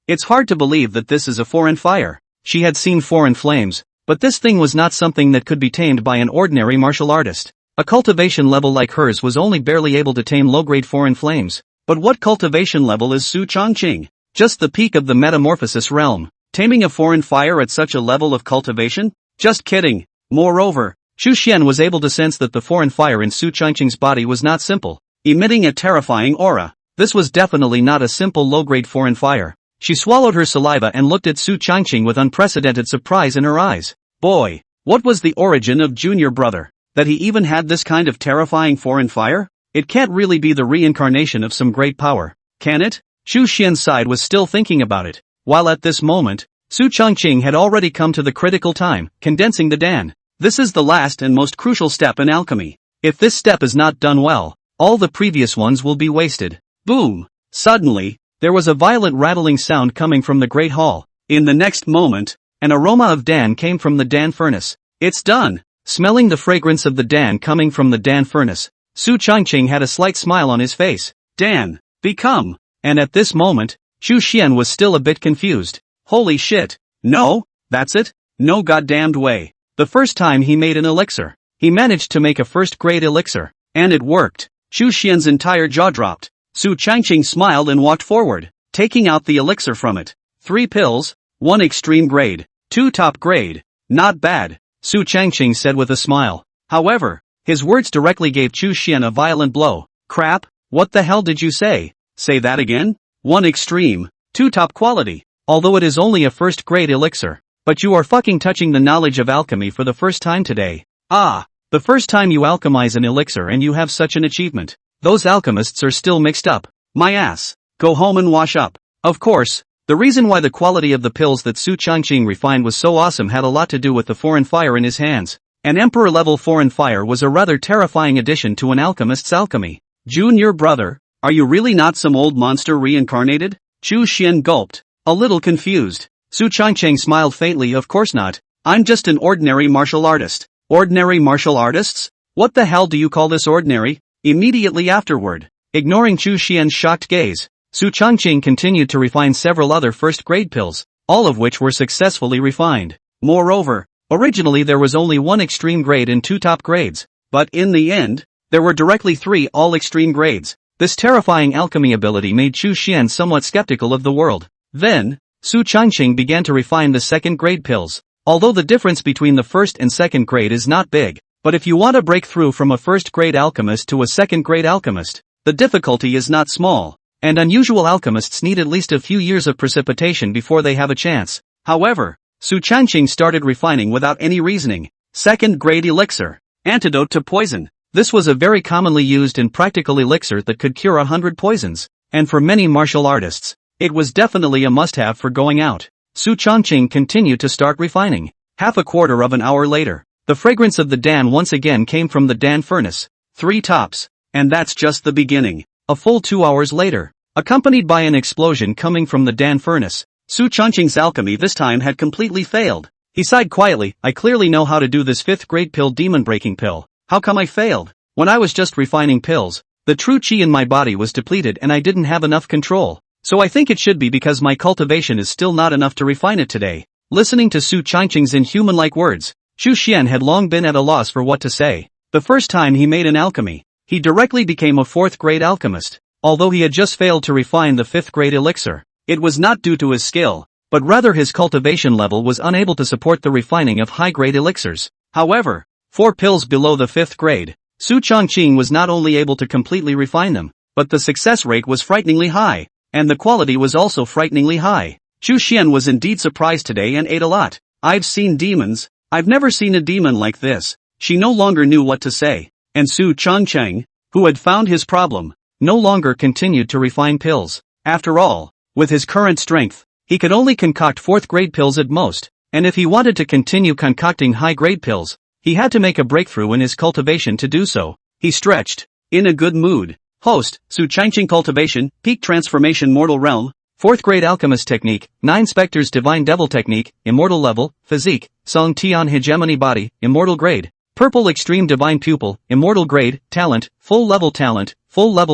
It's hard to believe that this is a foreign fire. She had seen foreign flames, but this thing was not something that could be tamed by an ordinary martial artist. A cultivation level like hers was only barely able to tame low-grade foreign flames. But what cultivation level is Su Changqing? Just the peak of the metamorphosis realm. Taming a foreign fire at such a level of cultivation? Just kidding. Moreover, Chu Xian was able to sense that the foreign fire in Su Changqing's body was not simple, emitting a terrifying aura. This was definitely not a simple low-grade foreign fire. She swallowed her saliva and looked at Su Changqing with unprecedented surprise in her eyes. Boy, what was the origin of Junior Brother? That he even had this kind of terrifying foreign fire? It can't really be the reincarnation of some great power, can it? Chu Xian's side was still thinking about it, while at this moment, Su Changqing had already come to the critical time, condensing the Dan. This is the last and most crucial step in alchemy. If this step is not done well, all the previous ones will be wasted. Boom! Suddenly, there was a violent rattling sound coming from the Great Hall. In the next moment, an aroma of Dan came from the Dan furnace. It's done! Smelling the fragrance of the Dan coming from the Dan furnace, Su Changqing had a slight smile on his face. Dan, become! And at this moment, Chu Xian was still a bit confused. Holy shit! No, that's it? No goddamned way. The first time he made an elixir, he managed to make a first-grade elixir. And it worked. Chu Xian's entire jaw dropped. Su Changqing smiled and walked forward, taking out the elixir from it. 3 pills, 1 extreme grade, 2 top grade. Not bad, Su Changqing said with a smile. However, his words directly gave Chu Xian a violent blow. Crap, what the hell did you say? Say that again? 1 extreme, 2 top quality. Although it is only a first-grade elixir. But you are fucking touching the knowledge of alchemy for the first time today. The first time you alchemize an elixir and you have such an achievement. Those alchemists are still mixed up. My ass. Go home and wash up. Of course, the reason why the quality of the pills that Su Changqing refined was so awesome had a lot to do with the foreign fire in his hands. An emperor-level foreign fire was a rather terrifying addition to an alchemist's alchemy. Junior Brother, are you really not some old monster reincarnated? Chu Xian gulped, a little confused. Su Changqing smiled faintly. Of course not. I'm just an ordinary martial artist. Ordinary martial artists? What the hell do you call this ordinary? Immediately afterward, ignoring Chu Xian's shocked gaze, Su Changqing continued to refine several other first-grade pills, all of which were successfully refined. Moreover, originally there was only 1 extreme grade and 2 top grades, but in the end, there were directly 3 all-extreme grades. This terrifying alchemy ability made Chu Xian somewhat skeptical of the world. Then, Su Changqing began to refine the second-grade pills. Although the difference between the first and second grade is not big, but if you want to break through from a first-grade alchemist to a second-grade alchemist, the difficulty is not small, and unusual alchemists need at least a few years of precipitation before they have a chance. However, Su Changqing started refining without any reasoning. Second-grade elixir. Antidote to poison. This was a very commonly used and practical elixir that could cure 100 poisons, and for many martial artists, it was definitely a must-have for going out. Su Changqing continued to start refining. Half a quarter of an hour later, the fragrance of the Dan once again came from the Dan furnace. 3 tops. And that's just the beginning. A full 2 hours later, accompanied by an explosion coming from the Dan furnace, Su Changqing's alchemy this time had completely failed. He sighed quietly. I clearly know how to do this 5th-grade pill demon-breaking pill. How come I failed? When I was just refining pills, the true chi in my body was depleted and I didn't have enough control. So I think it should be because my cultivation is still not enough to refine it today. Listening to Su Changqing's inhuman-like words, Chu Xian had long been at a loss for what to say. The first time he made an alchemy, he directly became a 4th-grade alchemist. Although he had just failed to refine the 5th-grade elixir, it was not due to his skill, but rather his cultivation level was unable to support the refining of high-grade elixirs. However, 4 pills below the 5th grade, Su Changqing was not only able to completely refine them, but the success rate was frighteningly high. And the quality was also frighteningly high. Chu Xian was indeed surprised today and ate a lot. I've seen demons. I've never seen a demon like this. She no longer knew what to say. And Su Changqing, who had found his problem, no longer continued to refine pills. After all, with his current strength, he could only concoct 4th-grade pills at most. And if he wanted to continue concocting high-grade pills, He had to make a breakthrough in his cultivation to do so. He stretched. In a good mood. Host, Su Changqing Cultivation, Peak Transformation Mortal Realm, 4th Grade Alchemist Technique, 9 Spectres Divine Devil Technique, Immortal Level, Physique, Song Tian Hegemony Body, Immortal Grade. Purple Extreme Divine Pupil, Immortal Grade, Talent, Full Level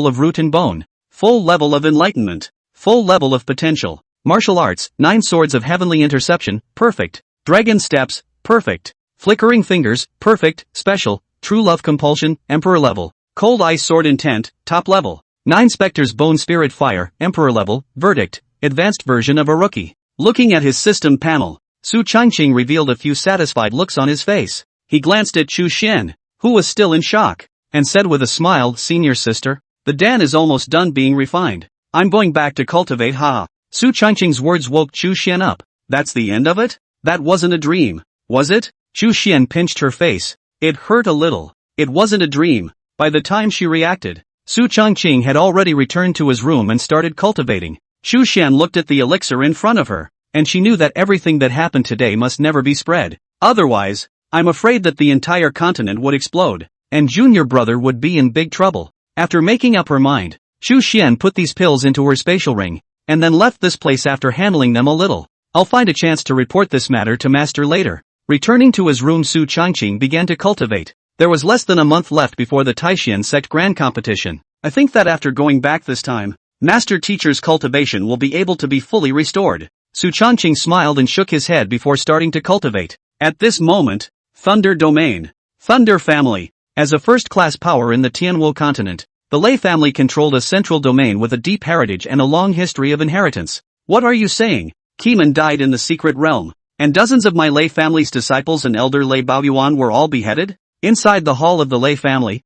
of Root and Bone. Full level of Enlightenment. Full level of Potential. Martial Arts, 9 Swords of Heavenly Interception, Perfect. Dragon Steps, Perfect. Flickering Fingers, Perfect, Special, True Love Compulsion, Emperor Level. Cold Ice Sword Intent, Top Level. 9 Spectres Bone Spirit Fire, Emperor Level, Verdict, Advanced Version of a Rookie. Looking at his system panel, Su Changqing revealed a few satisfied looks on his face. He glanced at Chu Xian, who was still in shock, and said with a smile, "Senior sister, the Dan is almost done being refined. I'm going back to cultivate, haha." Su Changqing's words woke Chu Xian up. "That's the end of it? That wasn't a dream, was it?" Chu Xian pinched her face. It hurt a little. It wasn't a dream. By the time she reacted, Su Changqing had already returned to his room and started cultivating. Chu Xian looked at the elixir in front of her, and she knew that everything that happened today must never be spread. Otherwise, I'm afraid that the entire continent would explode, and Junior Brother would be in big trouble. After making up her mind, Chu Xian put these pills into her spatial ring, and then left this place after handling them a little. I'll find a chance to report this matter to Master later. Returning to his room, Su Changqing began to cultivate. There was less than a month left before the Taishan Sect Grand Competition. I think that after going back this time, Master Teacher's cultivation will be able to be fully restored. Su Changqing smiled and shook his head before starting to cultivate. At this moment, Thunder Domain. Thunder Family. As a first-class power in the Tianwu continent, the Lei family controlled a central domain with a deep heritage and a long history of inheritance. What are you saying? Keeman died in the secret realm, and dozens of my Lei family's disciples and elder Lei Baoyuan were all beheaded? Inside the hall of the Lei family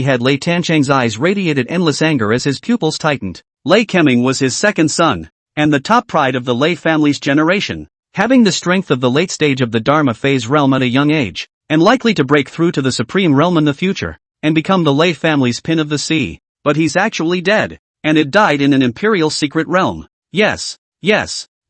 head Lei Tanchang's eyes radiated endless anger as his pupils tightened. Lei Keming was his second son, and the top pride of the Lei family's generation, having the strength of the late stage of the Dharma phase realm at a young age, and likely to break through to the supreme realm in the future, and become the Lei family's pin of the sea. But he's actually dead, and it died in an imperial secret realm. Yes.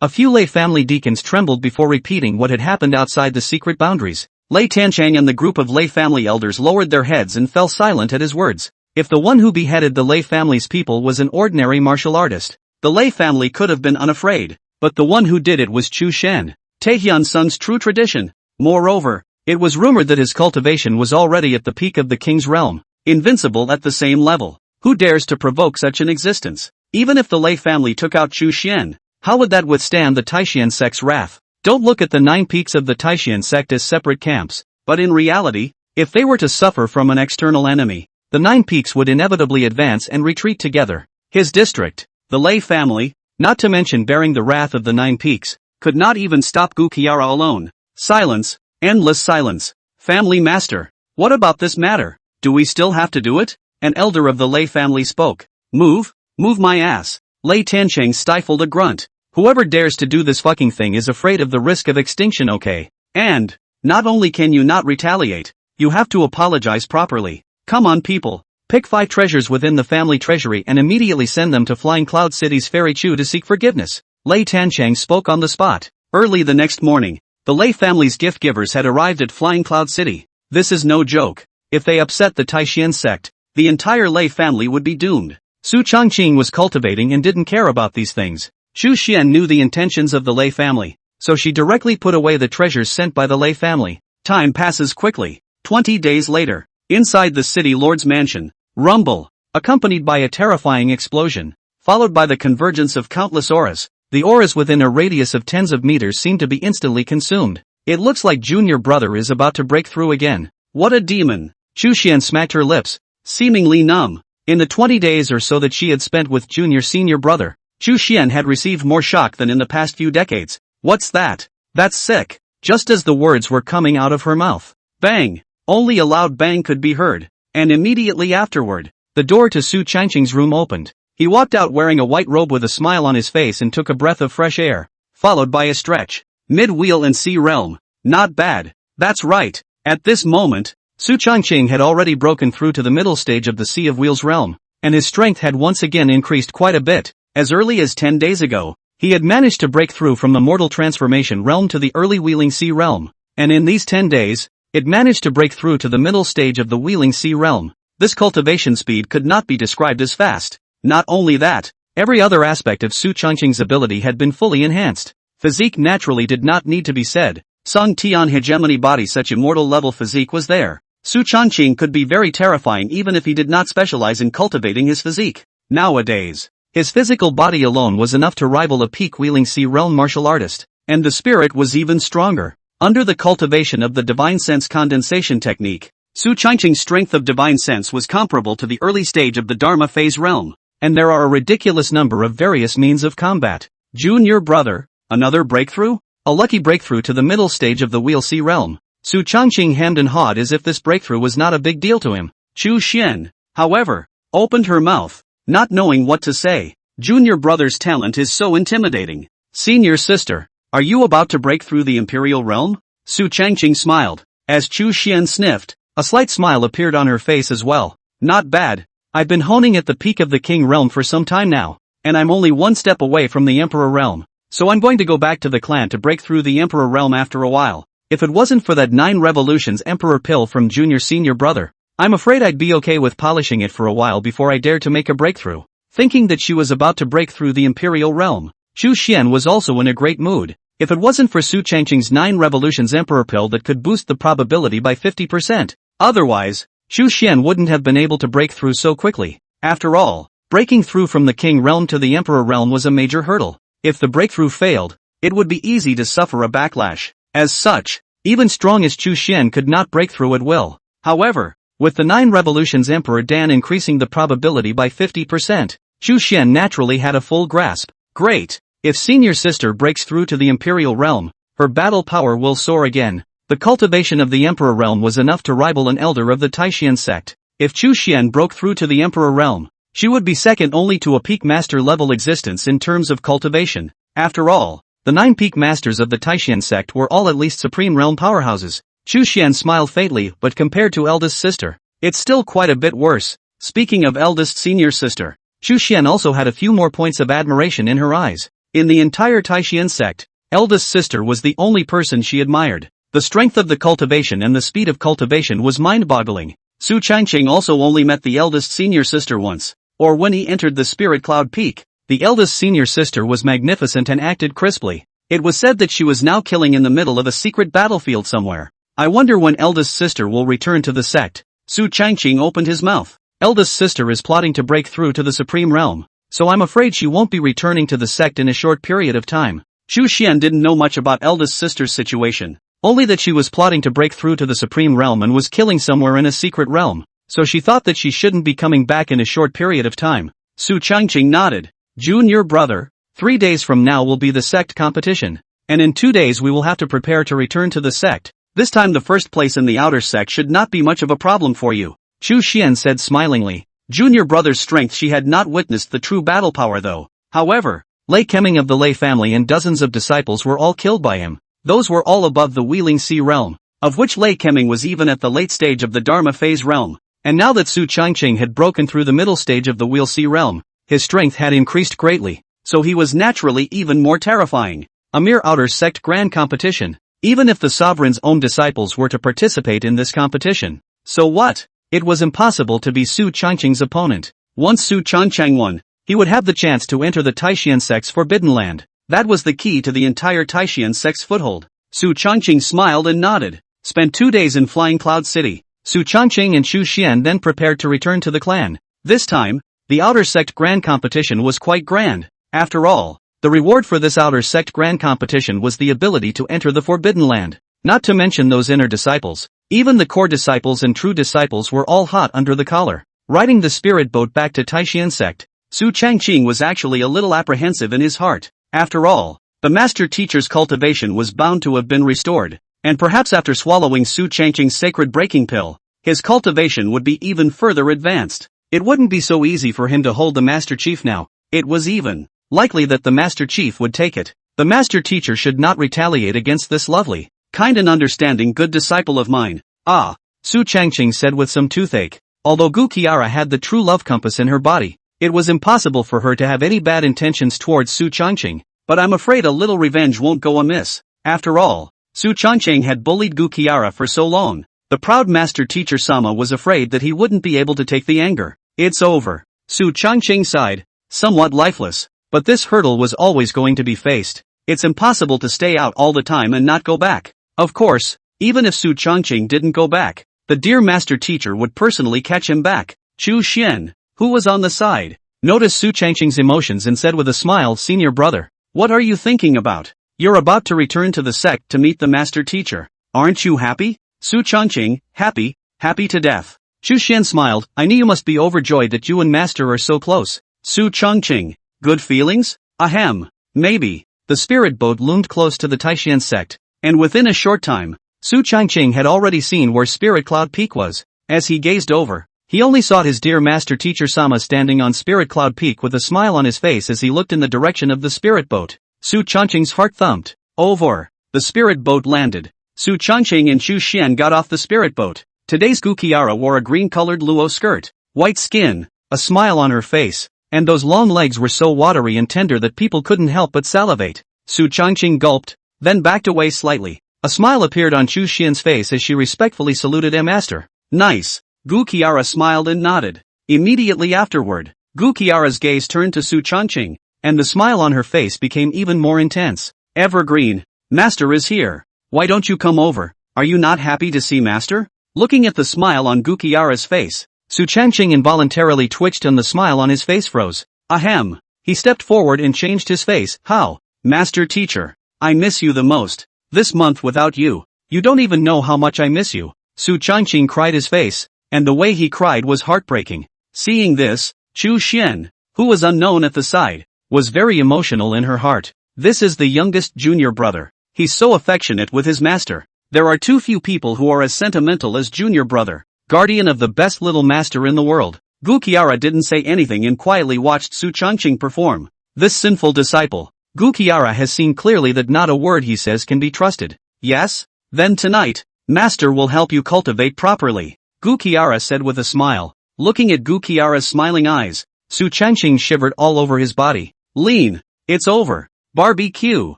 A few Lei family deacons trembled before repeating what had happened outside the secret boundaries. Lei Tanchang and the group of Lei family elders lowered their heads and fell silent at his words. If the one who beheaded the Lei family's people was an ordinary martial artist, the Lei family could have been unafraid. But the one who did it was Chu Shen, Taehyun's son's true tradition. Moreover, it was rumored that his cultivation was already at the peak of the king's realm, invincible at the same level. Who dares to provoke such an existence? Even if the Lei family took out Chu Xian, how would that withstand the Taishan sect's wrath? Don't look at the 9 peaks of the Taishan sect as separate camps, but in reality, if they were to suffer from an external enemy, the 9 peaks would inevitably advance and retreat together. His district, the Lei family, not to mention bearing the wrath of the 9 peaks, could not even stop Gu Qiara alone. Silence, endless silence. Family Master, what about this matter? Do we still have to do it? An elder of the Lei family spoke. Move my ass. Lei Tancheng stifled a grunt. Whoever dares to do this fucking thing is afraid of the risk of extinction, okay? And, not only can you not retaliate, you have to apologize properly. Come on people, pick 5 treasures within the family treasury and immediately send them to Flying Cloud City's Fairy Chu to seek forgiveness. Lei Tancheng spoke on the spot. Early the next morning, the Lei family's gift givers had arrived at Flying Cloud City. This is no joke. If they upset the Taishan sect, the entire Lei family would be doomed. Su Changqing was cultivating and didn't care about these things. Chu Xian knew the intentions of the Lei family, so she directly put away the treasures sent by the Lei family. Time passes quickly. 20 days later, inside the city lord's mansion, rumble, accompanied by a terrifying explosion, followed by the convergence of countless auras. The auras within a radius of tens of meters seem to be instantly consumed. It looks like Junior Brother is about to break through again. What a demon! Chu Xian smacked her lips, seemingly numb. In the 20 days or so that she had spent with Senior Brother, Chu Xian had received more shock than in the past few decades. What's that? That's sick. Just as the words were coming out of her mouth, bang! Only a loud bang could be heard, and immediately afterward, the door to Su Changqing's room opened. He walked out wearing a white robe with a smile on his face and took a breath of fresh air, followed by a stretch. Mid-wheel and sea realm. Not bad. That's right. At this moment, Su Changqing had already broken through to the middle stage of the Sea of Wheels realm, and his strength had once again increased quite a bit. As early as 10 days ago, he had managed to break through from the mortal transformation realm to the early wheeling sea realm, and in these 10 days, it managed to break through to the middle stage of the Wheeling Sea realm. This cultivation speed could not be described as fast. Not only that, every other aspect of Su Changqing's ability had been fully enhanced. Physique naturally did not need to be said. Song Tian hegemony body, such immortal level physique was there. Su Changqing could be very terrifying even if he did not specialize in cultivating his physique. Nowadays, his physical body alone was enough to rival a peak Wheeling Sea realm martial artist, and the spirit was even stronger. Under the cultivation of the divine sense condensation technique, Su Changqing's strength of divine sense was comparable to the early stage of the Dharma phase realm, and there are a ridiculous number of various means of combat. Junior brother, another breakthrough? A lucky breakthrough to the middle stage of the Wheel Sea realm. Su Changqing hemmed and hawed as if this breakthrough was not a big deal to him. Chu Xian, however, opened her mouth, not knowing what to say. Junior brother's talent is so intimidating. Senior sister, are you about to break through the imperial realm? Su Changqing smiled. As Chu Xian sniffed, a slight smile appeared on her face as well. Not bad. I've been honing at the peak of the king realm for some time now, and I'm only one step away from the emperor realm. So I'm going to go back to the clan to break through the emperor realm after a while. If it wasn't for that 9 revolutions emperor pill from junior senior brother, I'm afraid I'd be okay with polishing it for a while before I dared to make a breakthrough. Thinking that she was about to break through the imperial realm, Chu Xian was also in a great mood. If it wasn't for Su Changqing's 9 revolutions emperor pill that could boost the probability by 50%, otherwise, Chu Xian wouldn't have been able to break through so quickly. After all, breaking through from the king realm to the emperor realm was a major hurdle. If the breakthrough failed, it would be easy to suffer a backlash. As such, even strong as Chu Xian could not break through at will. However, with the 9 revolutions Emperor Dan increasing the probability by 50%, Chu Xian naturally had a full grasp. Great! If senior sister breaks through to the imperial realm, her battle power will soar again. The cultivation of the emperor realm was enough to rival an elder of the Taishan sect. If Chu Xian broke through to the emperor realm, she would be second only to a peak master level existence in terms of cultivation. After all, the 9 peak masters of the Taishan sect were all at least supreme realm powerhouses. Chu Xian smiled faintly, but compared to eldest sister, it's still quite a bit worse. Speaking of eldest senior sister, Chu Xian also had a few more points of admiration in her eyes. In the entire Taishan sect, eldest sister was the only person she admired. The strength of the cultivation and the speed of cultivation was mind-boggling. Su Changqing also only met the eldest senior sister once, or when he entered the Spirit Cloud Peak. The eldest senior sister was magnificent and acted crisply. It was said that she was now killing in the middle of a secret battlefield somewhere. I wonder when eldest sister will return to the sect. Su Changqing opened his mouth. Eldest sister is plotting to break through to the supreme realm, so I'm afraid she won't be returning to the sect in a short period of time. Chu Xian didn't know much about eldest sister's situation, only that she was plotting to break through to the supreme realm and was killing somewhere in a secret realm, so she thought that she shouldn't be coming back in a short period of time. Su Changqing nodded. Junior brother, 3 days from now will be the sect competition, and in 2 days we will have to prepare to return to the sect. This time the first place in the outer sect should not be much of a problem for you, Chu Xian said smilingly. Junior brother's strength, she had not witnessed the true battle power though. However, Lei Keming of the Lei family and dozens of disciples were all killed by him. Those were all above the Wheeling Sea realm, of which Lei Keming was even at the late stage of the Dharma phase realm. And now that Su Changqing had broken through the middle stage of the Wheel Sea realm, his strength had increased greatly, so he was naturally even more terrifying. A mere outer sect grand competition, even if the sovereign's own disciples were to participate in this competition. So what? It was impossible to be Su Changqing's opponent. Once Su Changqing won, he would have the chance to enter the Taishan sect's forbidden land. That was the key to the entire Taishan sect's foothold. Su Changqing smiled and nodded. Spent 2 days in Flying Cloud City. Su Changqing and Chu Xian then prepared to return to the clan. This time, the outer sect grand competition was quite grand. After all, the reward for this outer sect grand competition was the ability to enter the forbidden land. Not to mention those inner disciples. Even the core disciples and true disciples were all hot under the collar. Riding the spirit boat back to Taishan sect, Su Changqing was actually a little apprehensive in his heart. After all, the master teacher's cultivation was bound to have been restored, and perhaps after swallowing Su Changqing's sacred breaking pill, his cultivation would be even further advanced. It wouldn't be so easy for him to hold the Master Chief now. It was even likely that the Master Chief would take it. The Master Teacher should not retaliate against this lovely, kind and understanding good disciple of mine. Ah, Su Changqing said with some toothache. Although Gu Qiara had the true love compass in her body, it was impossible for her to have any bad intentions towards Su Changqing, but I'm afraid a little revenge won't go amiss. After all, Su Changqing had bullied Gu Qiara for so long. The proud master teacher Sama was afraid that he wouldn't be able to take the anger. It's over. Su Changqing sighed, somewhat lifeless. But this hurdle was always going to be faced. It's impossible to stay out all the time and not go back. Of course, even if Su Changqing didn't go back, the dear master teacher would personally catch him back. Chu Xian, who was on the side, noticed Su Changqing's emotions and said with a smile, "Senior brother, what are you thinking about? You're about to return to the sect to meet the master teacher. Aren't you happy?" Su Changqing, happy to death. Chu Xian smiled, "I knew you must be overjoyed that you and master are so close." Su Changqing, good feelings? Ahem, maybe. The spirit boat loomed close to the Taishan sect, and within a short time, Su Changqing had already seen where Spirit Cloud Peak was. As he gazed over, he only saw his dear master teacher Sama standing on Spirit Cloud Peak with a smile on his face as he looked in the direction of the spirit boat. Su Changqing's heart thumped. Over. The spirit boat landed. Su Changqing and Chu Xian got off the spirit boat. Today's Gu Qiara wore a green-colored luo skirt, white skin, a smile on her face, and those long legs were so watery and tender that people couldn't help but salivate. Su Changqing gulped, then backed away slightly. A smile appeared on Chu Xian's face as she respectfully saluted Master. Nice. Gu Qiara smiled and nodded. Immediately afterward, Gu Qiara's gaze turned to Su Changqing, and the smile on her face became even more intense. Evergreen, Master is here. Why don't you come over? Are you not happy to see Master? Looking at the smile on Gu Qiara's face, Su Changqing involuntarily twitched and the smile on his face froze. Ahem. He stepped forward and changed his face. How? Master teacher, I miss you the most. This month without you. You don't even know how much I miss you. Su Changqing cried his face, and the way he cried was heartbreaking. Seeing this, Chu Xian, who was unknown at the side, was very emotional in her heart. This is the youngest junior brother. He's so affectionate with his master. There are too few people who are as sentimental as junior brother, guardian of the best little master in the world. Gu Qiara didn't say anything and quietly watched Su Changqing perform. This sinful disciple, Gu Qiara has seen clearly that not a word he says can be trusted. Yes? Then tonight, Master will help you cultivate properly, Gu Qiara said with a smile. Looking at Gu Qiara's smiling eyes, Su Changqing shivered all over his body. Lean, it's over. Barbecue.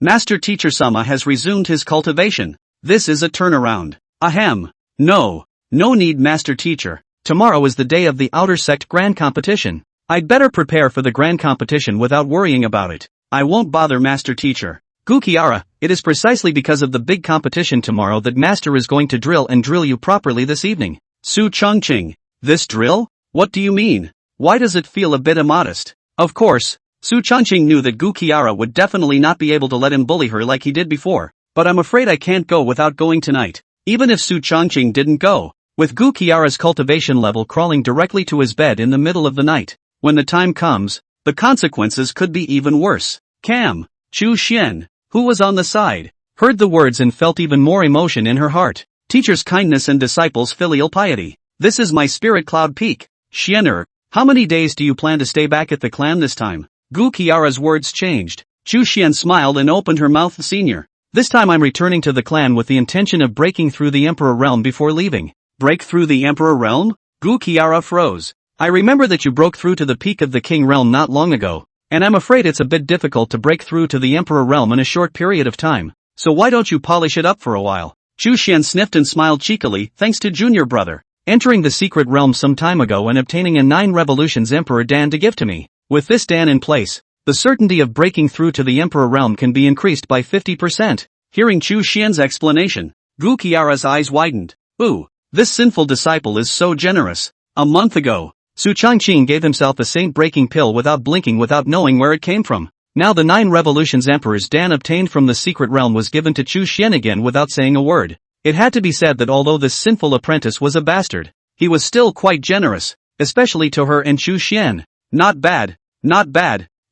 Master Teacher Sama has resumed his cultivation. This is a turnaround. Ahem. No need Master Teacher. Tomorrow is the day of the Outer Sect Grand Competition. I'd better prepare for the Grand Competition without worrying about it. I won't bother Master Teacher. Gu Qiara, it is precisely because of the big competition tomorrow that Master is going to drill you properly this evening. Su Changqing. This drill? What do you mean? Why does it feel a bit immodest? Of course, Su Changqing knew that Gu Qiara would definitely not be able to let him bully her like he did before. But I'm afraid I can't go without going tonight. Even if Su Changqing didn't go, with Gu Qiara's cultivation level crawling directly to his bed in the middle of the night, when the time comes, the consequences could be even worse. Chu Xian, who was on the side, heard the words and felt even more emotion in her heart. Teacher's kindness and disciples' filial piety. This is my Spirit Cloud Peak. Xianer, how many days do you plan to stay back at the clan this time? Gu Qiara's words changed. Chu Xian smiled and opened her mouth. Senior. This time I'm returning to the clan with the intention of breaking through the Emperor Realm before leaving. Break through the Emperor Realm? Gu Qiara froze. I remember that you broke through to the peak of the King Realm not long ago, and I'm afraid it's a bit difficult to break through to the Emperor Realm in a short period of time, so why don't you polish it up for a while? Chu Xian sniffed and smiled cheekily, thanks to junior brother, entering the secret realm some time ago and obtaining a 9 revolutions Emperor Dan to give to me. With this Dan in place, the certainty of breaking through to the Emperor Realm can be increased by 50%. Hearing Chu Xian's explanation, Gu Qiara's eyes widened. Ooh, this sinful disciple is so generous. A month ago, Su Changqing gave himself a saint-breaking pill without blinking, without knowing where it came from. Now the 9 revolutions Emperor's Dan obtained from the secret realm was given to Chu Xian again without saying a word. It had to be said that although this sinful apprentice was a bastard, he was still quite generous, especially to her and Chu Xian. Not bad.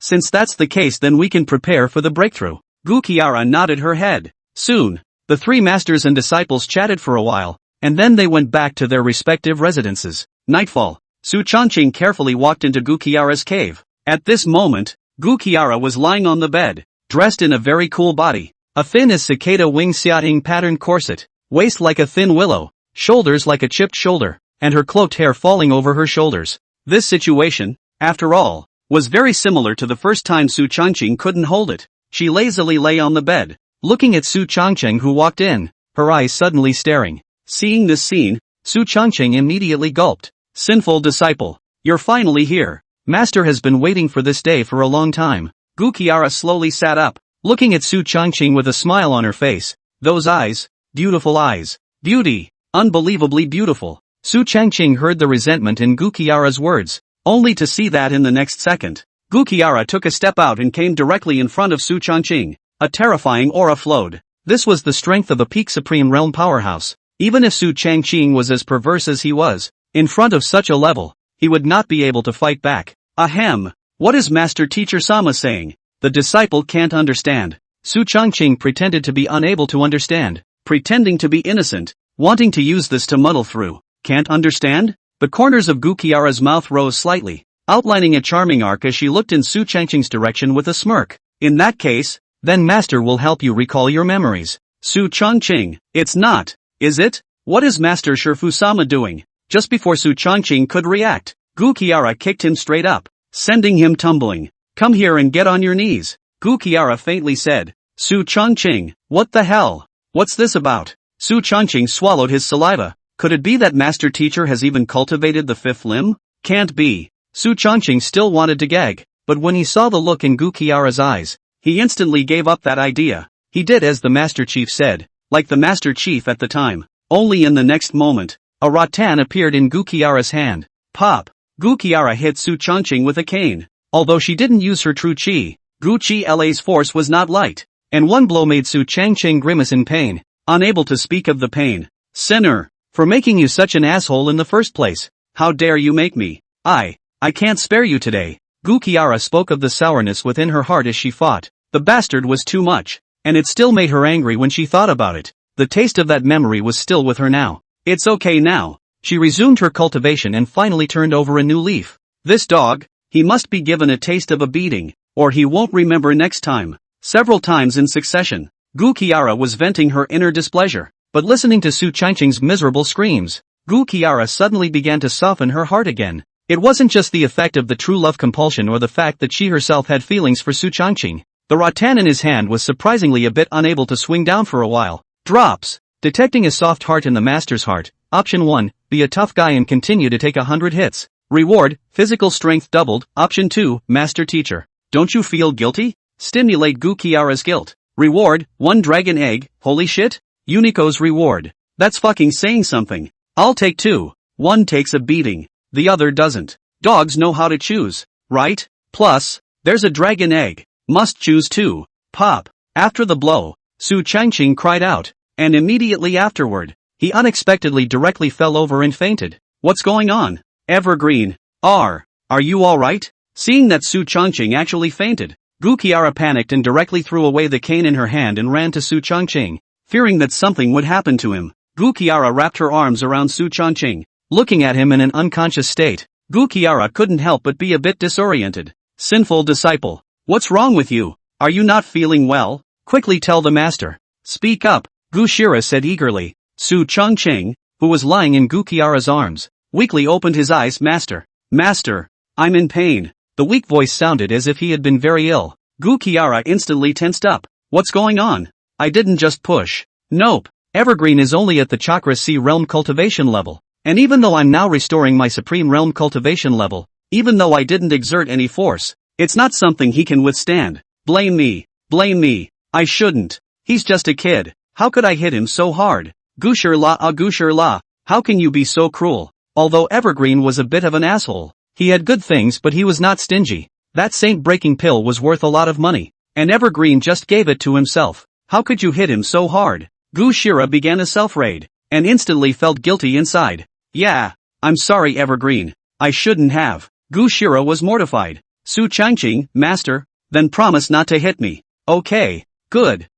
Since that's the case, then we can prepare for the breakthrough. Gu Qiara nodded her head. Soon, the 3 masters and disciples chatted for a while, and then they went back to their respective residences. Nightfall. Su Changqing carefully walked into Gu Qiara's cave. At this moment, Gu Qiara was lying on the bed, dressed in a very cool body. A thin as cicada wing xiaoting patterned corset, waist like a thin willow, shoulders like a chipped shoulder, and her cloaked hair falling over her shoulders. This situation, after all, was very similar to the first time Su Changqing couldn't hold it. She lazily lay on the bed, looking at Su Changcheng who walked in, her eyes suddenly staring. Seeing this scene, Su Changcheng immediately gulped. Sinful disciple. You're finally here. Master has been waiting for this day for a long time. Gu Qiara slowly sat up, looking at Su Changcheng with a smile on her face. Those eyes. Beautiful eyes. Beauty. Unbelievably beautiful. Su Changcheng heard the resentment in Gu Qiara's words, only to see that in the next second, Gu Qiara took a step out and came directly in front of Su Changcheng. A terrifying aura flowed. This was the strength of a peak Supreme Realm powerhouse. Even if Su Changcheng was as perverse as he was, in front of such a level, he would not be able to fight back. Ahem. What is Master Teacher Sama saying? The disciple can't understand. Su Changcheng pretended to be unable to understand, pretending to be innocent, wanting to use this to muddle through. Can't understand? The corners of Gu Qiara's mouth rose slightly, outlining a charming arc as she looked in Su Changcheng's direction with a smirk. In that case, then Master will help you recall your memories. Su Changcheng, it's not, is it? What is Master Shifu Sama doing? Just before Su Changcheng could react, Gu Qiara kicked him straight up, sending him tumbling. Come here and get on your knees, Gu Qiara faintly said. Su Changcheng, what the hell? What's this about? Su Changcheng swallowed his saliva. Could it be that Master Teacher has even cultivated the fifth limb? Can't be. Su Changcheng still wanted to gag, but when he saw the look in Gu Qiara's eyes, he instantly gave up that idea. He did as the Master Chief said, like the Master Chief at the time. Only in the next moment, a rattan appeared in Gu Qiara's hand. Pop! Gu Qiara hit Su Changcheng with a cane. Although she didn't use her true chi, Gu Chi La's force was not light, and one blow made Su Changcheng grimace in pain, unable to speak of the pain. Sinner! For making you such an asshole in the first place. How dare you make me? I can't spare you today. Gu Qiara spoke of the sourness within her heart as she fought. The bastard was too much, and it still made her angry when she thought about it. The taste of that memory was still with her now. It's okay now. She resumed her cultivation and finally turned over a new leaf. This dog, he must be given a taste of a beating, or he won't remember next time. Several times in succession, Gu Qiara was venting her inner displeasure. But listening to Su Changcheng's miserable screams, Gu Qiara suddenly began to soften her heart again. It wasn't just the effect of the true love compulsion or the fact that she herself had feelings for Su Changcheng. The rattan in his hand was surprisingly a bit unable to swing down for a while. Drops. Detecting a soft heart in the master's heart. Option 1, be a tough guy and continue to take 100 hits. Reward, physical strength doubled. Option 2, Master Teacher. Don't you feel guilty? Stimulate Gu Qiara's guilt. Reward, 1 dragon egg. Holy shit? Unico's reward. That's fucking saying something. I'll take 2. One takes a beating, the other doesn't. Dogs know how to choose, right? Plus, there's a dragon egg. Must choose 2. Pop. After the blow, Su Changcheng cried out, and immediately afterward, he unexpectedly directly fell over and fainted. What's going on? Evergreen. Are you alright? Seeing that Su Changcheng actually fainted, Gu Qiara panicked and directly threw away the cane in her hand and ran to Su Changcheng. Fearing that something would happen to him, Gu Qiara wrapped her arms around Su Changcheng. Looking at him in an unconscious state, Gu Qiara couldn't help but be a bit disoriented. Sinful disciple. What's wrong with you? Are you not feeling well? Quickly tell the master. Speak up, Gu Shira said eagerly. Su Changcheng, who was lying in Gu Qiara's arms, weakly opened his eyes. Master, I'm in pain. The weak voice sounded as if he had been very ill. Gu Qiara instantly tensed up. What's going on? I didn't just push. Nope. Evergreen is only at the Chakra C realm cultivation level. And even though I'm now restoring my Supreme Realm cultivation level, even though I didn't exert any force, it's not something he can withstand. Blame me. I shouldn't. He's just a kid. How could I hit him so hard? Gushir la, how can you be so cruel? Although Evergreen was a bit of an asshole, he had good things but he was not stingy. That saint-breaking pill was worth a lot of money, and Evergreen just gave it to himself. How could you hit him so hard? Gu Shira began a self-raid, and instantly felt guilty inside. Yeah, I'm sorry Evergreen. I shouldn't have. Gu Shira was mortified. Su Changcheng, master, then promise not to hit me. Okay, good.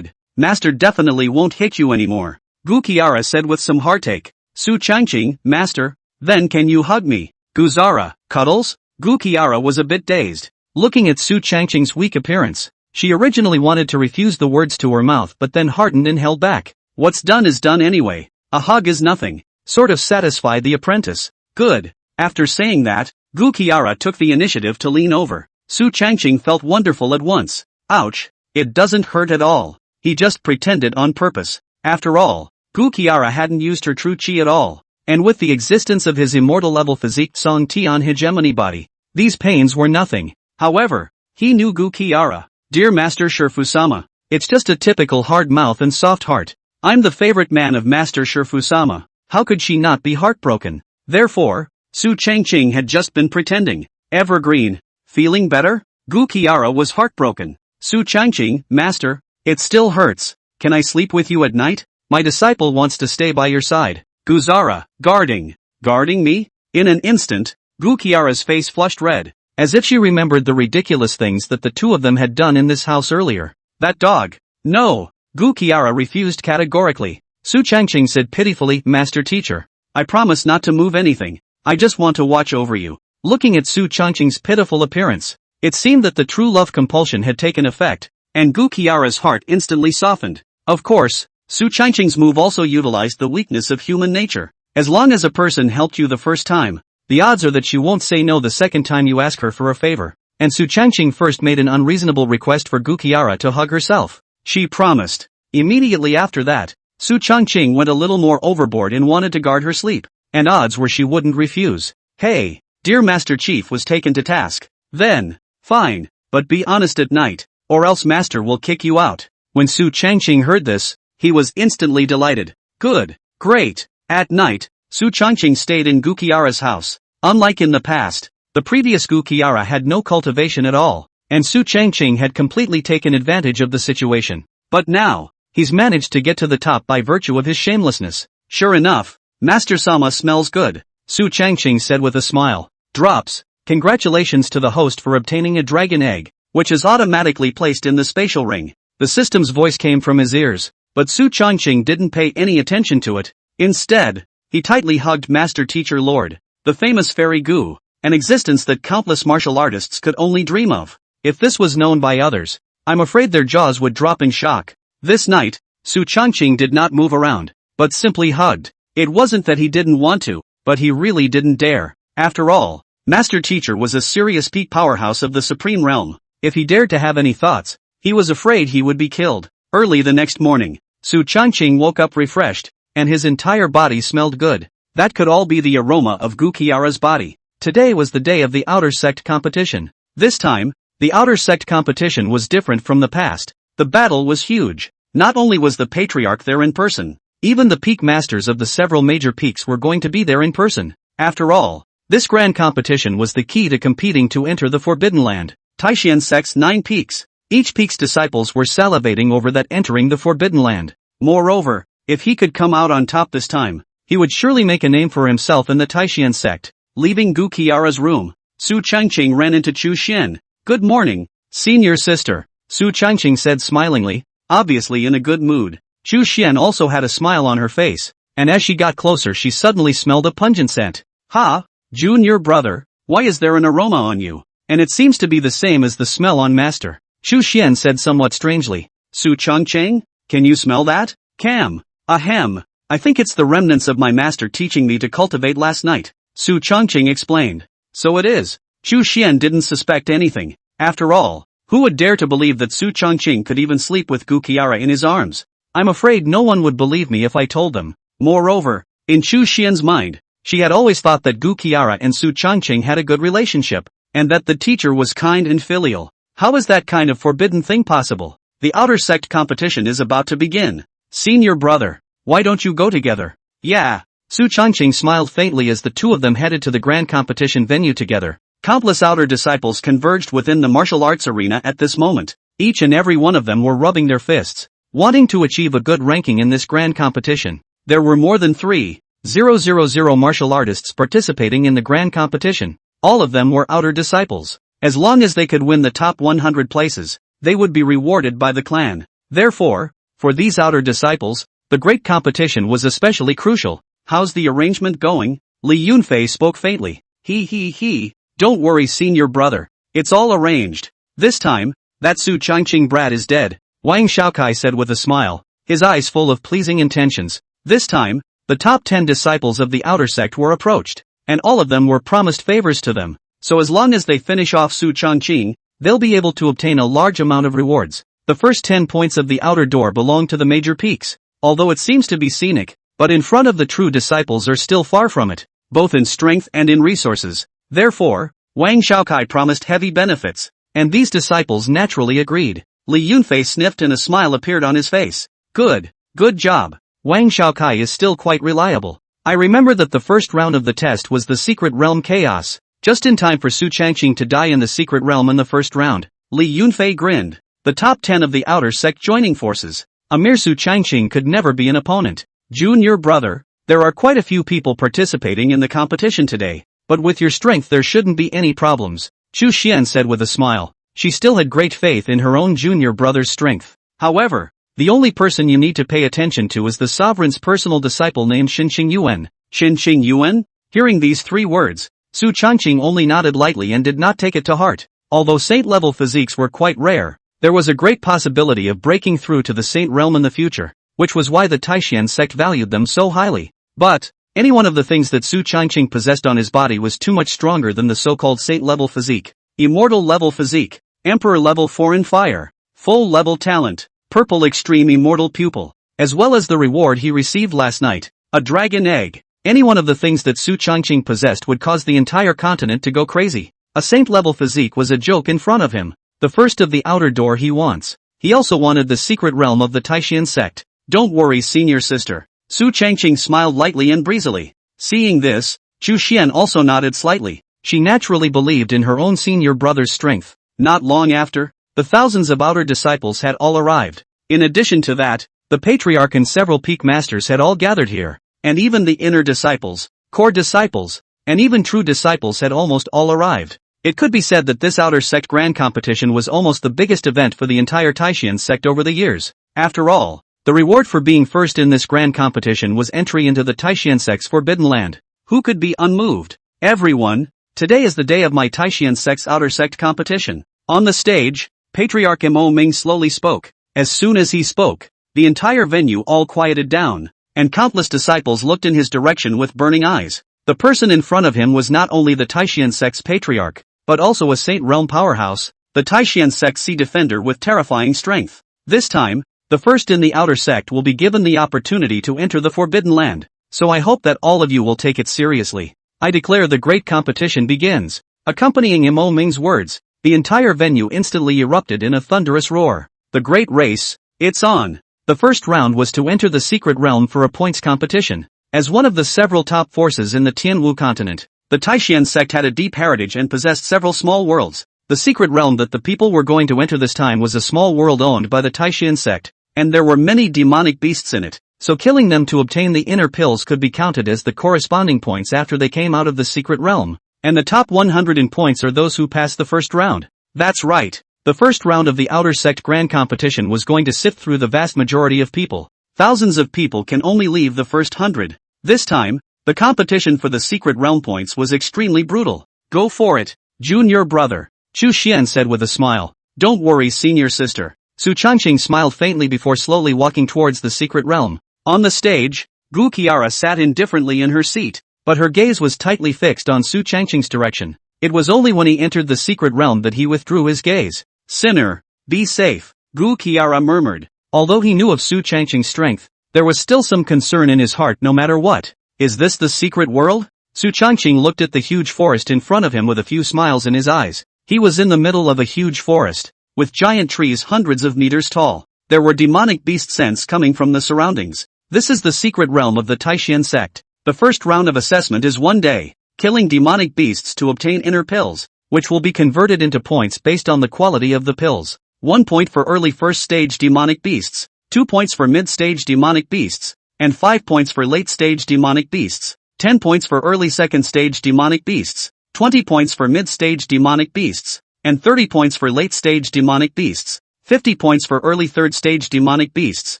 Master definitely won't hit you anymore. Gu Qiara said with some heartache. Su Changcheng, master, then can you hug me? Guzara, cuddles? Gu Qiara was a bit dazed, looking at Su Changcheng's weak appearance. She originally wanted to refuse the words to her mouth but then hardened and held back. What's done is done anyway. A hug is nothing. Sort of satisfied the apprentice. Good. After saying that, Gu Qiara took the initiative to lean over. Su Changcheng felt wonderful at once. Ouch. It doesn't hurt at all. he just pretended on purpose. After all, Gu Qiara hadn't used her true chi at all, and with the existence of his immortal level physique Song Tian hegemony body, these pains were nothing. However, he knew Gu Qiara. Dear Master Shifusama, it's just a typical hard mouth and soft heart. I'm the favorite man of Master Shifusama. How could she not be heartbroken? Therefore, Su Changqing had just been pretending. Evergreen. Feeling better? Gu Qiara was heartbroken. Su Changqing, Master, it still hurts. Can I sleep with you at night? My disciple wants to stay by your side. Guzara, guarding. Guarding me? In an instant, Gu Qiara's face flushed red, as if she remembered the ridiculous things that the two of them had done in this house earlier. That dog. No. Gu Qiara refused categorically. Su Changqing said pitifully, Master Teacher, I promise not to move anything. I just want to watch over you. Looking at Su Changqing's pitiful appearance, it seemed that the true love compulsion had taken effect, and Gu Qiara's heart instantly softened. Of course, Su Changqing's move also utilized the weakness of human nature. As long as a person helped you the first time, the odds are that she won't say no the second time you ask her for a favor. And Su Changqing first made an unreasonable request for Gu Qiara to hug herself. She promised. Immediately after that, Su Changqing went a little more overboard and wanted to guard her sleep, and odds were she wouldn't refuse. Hey, dear Master Chief was taken to task. Then, fine, but be honest at night, or else Master will kick you out. When Su Changqing heard this, he was instantly delighted. Good, great. At night, Su Changqing stayed in Gu Qiara's house. Unlike in the past, the previous Gu Qiara had no cultivation at all, and Su Changqing had completely taken advantage of the situation. But now, he's managed to get to the top by virtue of his shamelessness. Sure enough, Master Sama smells good, Su Changqing said with a smile. Drops. Congratulations to the host for obtaining a dragon egg, which is automatically placed in the spatial ring. The system's voice came from his ears, but Su Changqing didn't pay any attention to it. Instead, he tightly hugged Master Teacher Lord, the famous Fairy Gu, an existence that countless martial artists could only dream of. If this was known by others, I'm afraid their jaws would drop in shock. This night, Su Changqing did not move around, but simply hugged. It wasn't that he didn't want to, but he really didn't dare. After all, Master Teacher was a serious peak powerhouse of the Supreme Realm. If he dared to have any thoughts, he was afraid he would be killed. Early the next morning, Su Changqing woke up refreshed, and his entire body smelled good. That could all be the aroma of Gu Qiara's body. Today was the day of the outer sect competition. This time, the outer sect competition was different from the past. The battle was huge. Not only was the Patriarch there in person, even the peak masters of the several major peaks were going to be there in person. After all, this grand competition was the key to competing to enter the Forbidden Land. Taishan sect's 9 peaks. Each peak's disciples were salivating over that entering the Forbidden Land. Moreover, if he could come out on top this time, he would surely make a name for himself in the Taishan sect. Leaving Gu Qiara's room, Su Changqing ran into Chu Xian. Good morning, senior sister, Su Changqing said smilingly, obviously in a good mood. Chu Xian also had a smile on her face, and as she got closer she suddenly smelled a pungent scent. Ha, junior brother, why is there an aroma on you? And it seems to be the same as the smell on Master. Chu Xian said somewhat strangely. Su Changqing, can you smell that? Cam. Ahem. I think it's the remnants of my master teaching me to cultivate last night, Su Changqing explained. So it is. Chu Xian didn't suspect anything. After all, who would dare to believe that Su Changqing could even sleep with Gu Qiara in his arms? I'm afraid no one would believe me if I told them. Moreover, in Chu Xian's mind, she had always thought that Gu Qiara and Su Changqing had a good relationship, and that the teacher was kind and filial. How is that kind of forbidden thing possible? The outer sect competition is about to begin. Senior brother, why don't you go together? Yeah. Su Changqing smiled faintly as the two of them headed to the grand competition venue together. Countless outer disciples converged within the martial arts arena at this moment. Each and every one of them were rubbing their fists, wanting to achieve a good ranking in this grand competition. There were more than 3,000 martial artists participating in the grand competition. All of them were outer disciples. As long as they could win the top 100 places, they would be rewarded by the clan. Therefore, for these outer disciples, the great competition was especially crucial. How's the arrangement going? Li Yunfei spoke faintly. He. Don't worry senior brother. It's all arranged. This time, that Su Changqing brat is dead, Wang Shaokai said with a smile, his eyes full of pleasing intentions. This time, the top 10 disciples of the outer sect were approached, and all of them were promised favors to them. So as long as they finish off Su Changqing, they'll be able to obtain a large amount of rewards. The first 10 points of the outer door belong to the major peaks, although it seems to be scenic, but in front of the true disciples are still far from it, both in strength and in resources. Therefore, Wang Xiaokai promised heavy benefits, and these disciples naturally agreed. Li Yunfei sniffed and a smile appeared on his face. Good job. Wang Xiaokai is still quite reliable. I remember that the first round of the test was the Secret Realm Chaos, just in time for Su Changqing to die in the Secret Realm in the first round. Li Yunfei grinned. The top 10 of the outer sect joining forces. A mere Su Changqing could never be an opponent. Junior brother, there are quite a few people participating in the competition today, but with your strength there shouldn't be any problems, Chu Xian said with a smile. She still had great faith in her own junior brother's strength. However, the only person you need to pay attention to is the sovereign's personal disciple named Xinqing Yuan. Xinqing Yuan? Hearing these 3 words, Su Changqing only nodded lightly and did not take it to heart. Although saint-level physiques were quite rare, there was a great possibility of breaking through to the saint realm in the future, which was why the Taishan sect valued them so highly. But, any one of the things that Su Changqing possessed on his body was too much stronger than the so-called saint-level physique. Immortal-level physique, Emperor-level foreign fire, full-level talent, purple extreme immortal pupil, as well as the reward he received last night, a dragon egg. Any one of the things that Su Changqing possessed would cause the entire continent to go crazy. A saint-level physique was a joke in front of him. The first of the outer door he wants. He also wanted the secret realm of the Taishan sect. Don't worry, senior sister. Su Changqing smiled lightly and breezily. Seeing this, Chu Xian also nodded slightly. She naturally believed in her own senior brother's strength. Not long after, the thousands of outer disciples had all arrived. In addition to that, the patriarch and several peak masters had all gathered here. And even the inner disciples, core disciples, and even true disciples had almost all arrived. It could be said that this outer sect grand competition was almost the biggest event for the entire Taishan sect over the years. After all, the reward for being first in this grand competition was entry into the Taishan sect's forbidden land. Who could be unmoved? Everyone. Today is the day of my Taishan sect's outer sect competition. On the stage, Patriarch Mo Ming slowly spoke. As soon as he spoke, the entire venue all quieted down, and countless disciples looked in his direction with burning eyes. The person in front of him was not only the Taishan sect's patriarch, but also a Saint Realm powerhouse, the Taishan sect's sea defender with terrifying strength. This time, the first in the outer sect will be given the opportunity to enter the Forbidden Land, so I hope that all of you will take it seriously. I declare the great competition begins. Accompanying Mo Ming's words, the entire venue instantly erupted in a thunderous roar. The great race, it's on. The first round was to enter the secret realm for a points competition. As one of the several top forces in the Tianwu continent, the Taishan sect had a deep heritage and possessed several small worlds. The secret realm that the people were going to enter this time was a small world owned by the Taishan sect, and there were many demonic beasts in it, so killing them to obtain the inner pills could be counted as the corresponding points after they came out of the secret realm. And the top 100 in points are those who passed the first round. That's right. The first round of the outer sect grand competition was going to sift through the vast majority of people. Thousands of people can only leave the first 100. This time, the competition for the secret realm points was extremely brutal. Go for it, junior brother, Chu Xian said with a smile. Don't worry, senior sister. Su Changqing smiled faintly before slowly walking towards the secret realm. On the stage, Gu Qiara sat indifferently in her seat, but her gaze was tightly fixed on Su Changqing's direction. It was only when he entered the secret realm that he withdrew his gaze. Sinner, be safe, Gu Qiara murmured. Although he knew of Su Changqing's strength, there was still some concern in his heart no matter what. Is this the secret world? Su Changqing looked at the huge forest in front of him with a few smiles in his eyes. He was in the middle of a huge forest, with giant trees hundreds of meters tall. There were demonic beast scents coming from the surroundings. This is the secret realm of the Taishan sect. The first round of assessment is 1 day, killing demonic beasts to obtain inner pills, which will be converted into points based on the quality of the pills. 1 point for early first stage demonic beasts, 2 points for mid-stage demonic beasts, and 5 points for late-stage demonic beasts, 10 points for early second-stage demonic beasts, 20 points for mid-stage demonic beasts, and 30 points for late-stage demonic beasts, 50 points for early third-stage demonic beasts,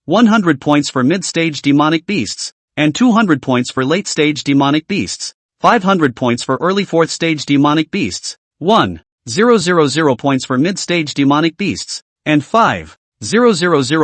100 points for mid-stage demonic beasts, and 200 points for late-stage demonic beasts, 500 points for early fourth-stage demonic beasts, 1,000 points for mid-stage demonic beasts, and 5,000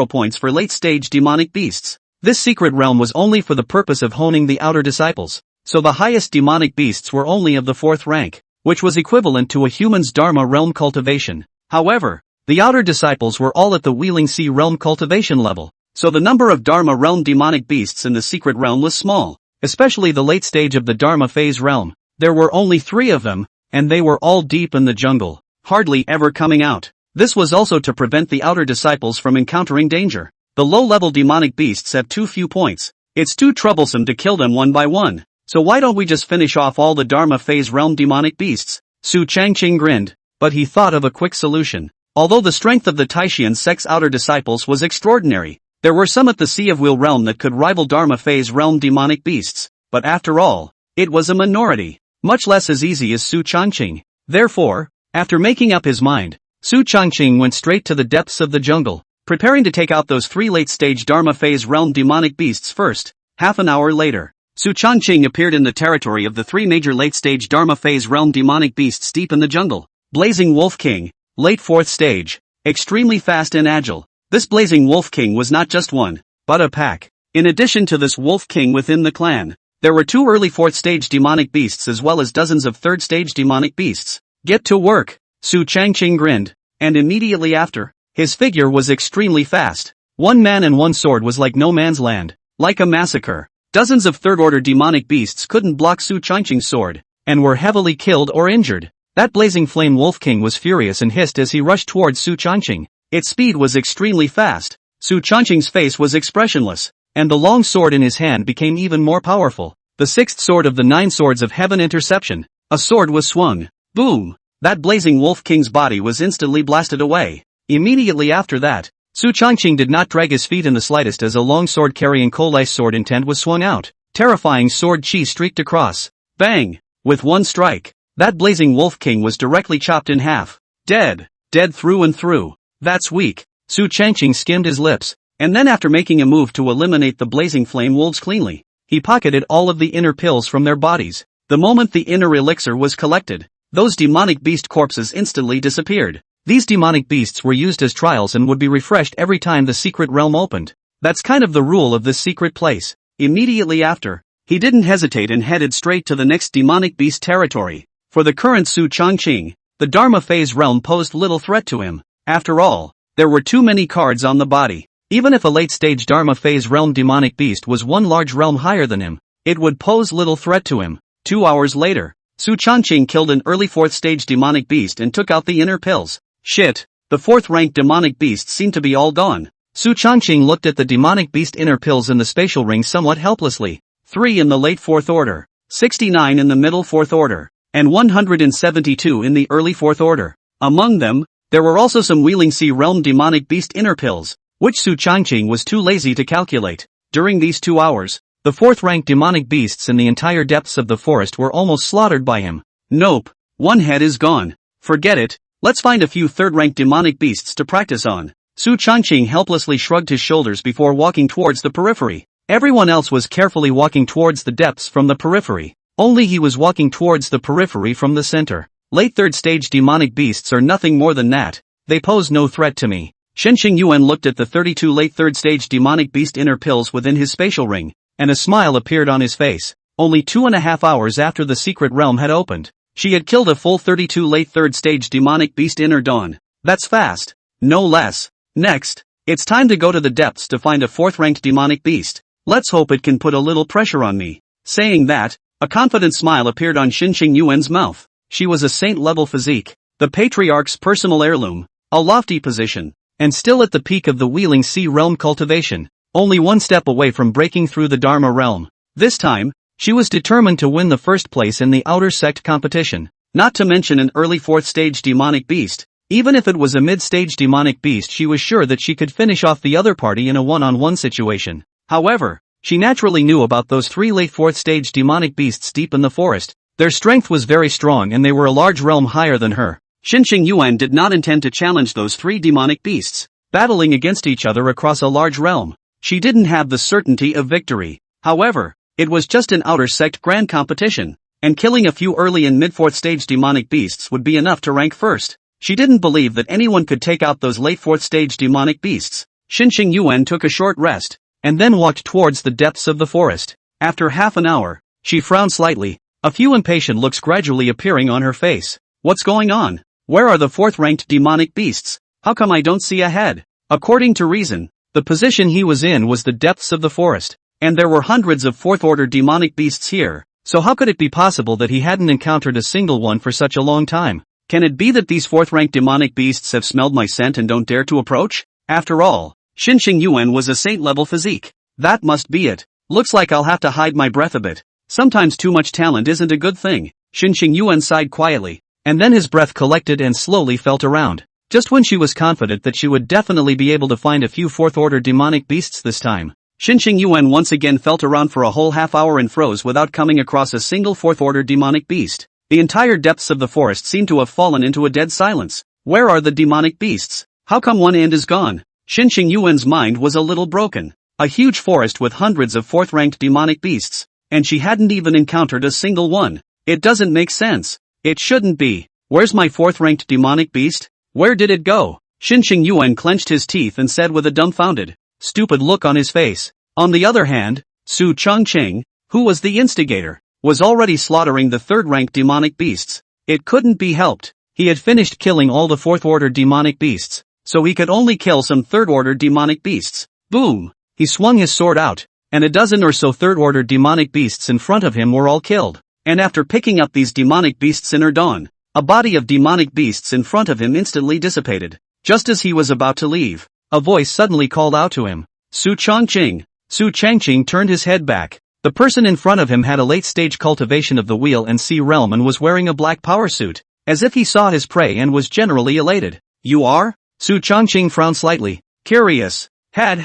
points for late-stage demonic beasts. This secret realm was only for the purpose of honing the outer disciples, so the highest demonic beasts were only of the 4th rank, which was equivalent to a human's Dharma realm cultivation. However, The outer disciples were all at the Wheeling Sea realm cultivation level, so the number of Dharma realm demonic beasts in the secret realm was small, especially the late stage of the Dharma phase realm. There were only 3 of them, and they were all deep in the jungle, hardly ever coming out. This was also to prevent the outer disciples from encountering danger. The low-level demonic beasts have too few points. It's too troublesome to kill them one by one. So why don't we just finish off all the Dharma phase realm demonic beasts? Su Changqing grinned, but he thought of a quick solution. Although the strength of the Taishian sect's outer disciples was extraordinary, there were some at the Sea of Wheel realm that could rival Dharma phase realm demonic beasts, but after all, it was a minority, much less as easy as Su Changqing. Therefore, after making up his mind, Su Changqing went straight to the depths of the jungle, preparing to take out those 3 late-stage Dharma phase realm demonic beasts first. Half an hour later, Su Changqing appeared in the territory of the 3 major late-stage Dharma phase realm demonic beasts deep in the jungle. Blazing Wolf King, late 4th stage, extremely fast and agile. This Blazing Wolf King was not just one, but a pack. In addition to this Wolf King within the clan, there were 2 early 4th stage demonic beasts as well as dozens of 3rd stage demonic beasts. Get to work, Su Changqing grinned, and immediately after, his figure was extremely fast. 1 man and 1 sword was like no man's land, like a massacre. Dozens of 3rd order demonic beasts couldn't block Su Changqing's sword, and were heavily killed or injured. That blazing flame Wolf King was furious and hissed as he rushed towards Su Changqing. Its speed was extremely fast. Su Changqing's face was expressionless, and the long sword in his hand became even more powerful. The 6th sword of the 9 swords of heaven interception. A sword was swung. Boom! That blazing Wolf King's body was instantly blasted away. Immediately after that, Su Changqing did not drag his feet in the slightest as a long sword carrying Kolai's sword intent was swung out. Terrifying sword chi streaked across. Bang! With one strike, that blazing Wolf King was directly chopped in half. Dead. Dead through and through. That's weak. Su Changqing skimmed his lips, and then after making a move to eliminate the blazing flame wolves cleanly, he pocketed all of the inner pills from their bodies. The moment the inner elixir was collected, those demonic beast corpses instantly disappeared. These demonic beasts were used as trials and would be refreshed every time the secret realm opened. That's kind of the rule of this secret place. Immediately after, he didn't hesitate and headed straight to the next demonic beast territory. For the current Su Changqing, the Dharma phase realm posed little threat to him. After all, there were too many cards on the body. Even if a late-stage Dharma phase realm demonic beast was one large realm higher than him, it would pose little threat to him. 2 hours later, Su Changqing killed an early 4th stage demonic beast and took out the inner pills. Shit, the 4th-ranked demonic beasts seemed to be all gone. Su Changqing looked at the demonic beast inner pills in the spatial ring somewhat helplessly. 3 in the late 4th order, 69 in the middle 4th order, and 172 in the early 4th order. Among them, there were also some Wheeling Sea realm demonic beast inner pills, which Su Changqing was too lazy to calculate. During these 2 hours, the 4th-ranked demonic beasts in the entire depths of the forest were almost slaughtered by him. Nope, one head is gone. Forget it, let's find a few 3rd-ranked demonic beasts to practice on. Su Changqing helplessly shrugged his shoulders before walking towards the periphery. Everyone else was carefully walking towards the depths from the periphery. Only he was walking towards the periphery from the center. Late 3rd stage demonic beasts are nothing more than that. They pose no threat to me. Shenxing Yuan looked at the 32 late 3rd stage demonic beast inner pills within his spatial ring, and a smile appeared on his face. Only 2.5 hours after the secret realm had opened, she had killed a full 32 late 3rd stage demonic beast inner dawn. That's fast. No less. Next, it's time to go to the depths to find a 4th-ranked demonic beast. Let's hope it can put a little pressure on me. Saying that, a confident smile appeared on Shenxing Yuan's mouth. She was a saint-level physique, the patriarch's personal heirloom, a lofty position, and still at the peak of the Wheeling Sea realm cultivation, only one step away from breaking through the Dharma realm. This time, she was determined to win the first place in the outer sect competition, not to mention an early 4th stage demonic beast. Even if it was a mid-stage demonic beast, she was sure that she could finish off the other party in a one-on-one situation. However, she naturally knew about those 3 late 4th stage demonic beasts deep in the forest. Their strength was very strong and they were a large realm higher than her. Shenxing Yuan did not intend to challenge those 3 demonic beasts, battling against each other across a large realm. She didn't have the certainty of victory. However, it was just an outer sect grand competition, and killing a few early and mid-4th stage demonic beasts would be enough to rank first. She didn't believe that anyone could take out those late 4th stage demonic beasts. Shenxing Yuan took a short rest, and then walked towards the depths of the forest. After half an hour, she frowned slightly, a few impatient looks gradually appearing on her face. What's going on? Where are the 4th-ranked demonic beasts? How come I don't see ahead? According to reason, the position he was in was the depths of the forest, and there were hundreds of fourth-order demonic beasts here, so how could it be possible that he hadn't encountered a single one for such a long time? Can it be that these fourth-ranked demonic beasts have smelled my scent and don't dare to approach? After all, Xinxing Yuan was a saint-level physique. That must be it. Looks like I'll have to hide my breath a bit. Sometimes too much talent isn't a good thing. Xinxing Yuan sighed quietly, and then his breath collected and slowly felt around. Just when she was confident that she would definitely be able to find a few fourth-order demonic beasts this time, Xinxing Yuan once again felt around for a whole half hour and froze without coming across a single fourth-order demonic beast. The entire depths of the forest seemed to have fallen into a dead silence. Where are the demonic beasts? How come one end is gone? Xinxing Yuan's mind was a little broken. A huge forest with hundreds of fourth-ranked demonic beasts, and she hadn't even encountered a single one. It doesn't make sense. It shouldn't be. Where's my fourth-ranked demonic beast? Where did it go? Xinxing Yuan clenched his teeth and said with a dumbfounded, stupid look on his face. On the other hand, Su Changqing, who was the instigator, was already slaughtering the third-ranked demonic beasts. It couldn't be helped. He had finished killing all the fourth-order demonic beasts, so he could only kill some third-order demonic beasts. Boom! He swung his sword out, and a dozen or so third-order demonic beasts in front of him were all killed. And after picking up these demonic beasts in her dawn, a body of demonic beasts in front of him instantly dissipated. Just as he was about to leave, a voice suddenly called out to him, Su Changqing. Su Changqing turned his head back. The person in front of him had a late-stage cultivation of the wheel and sea realm and was wearing a black power suit, as if he saw his prey and was generally elated. You are? Su Changqing frowned slightly. Curious. Had.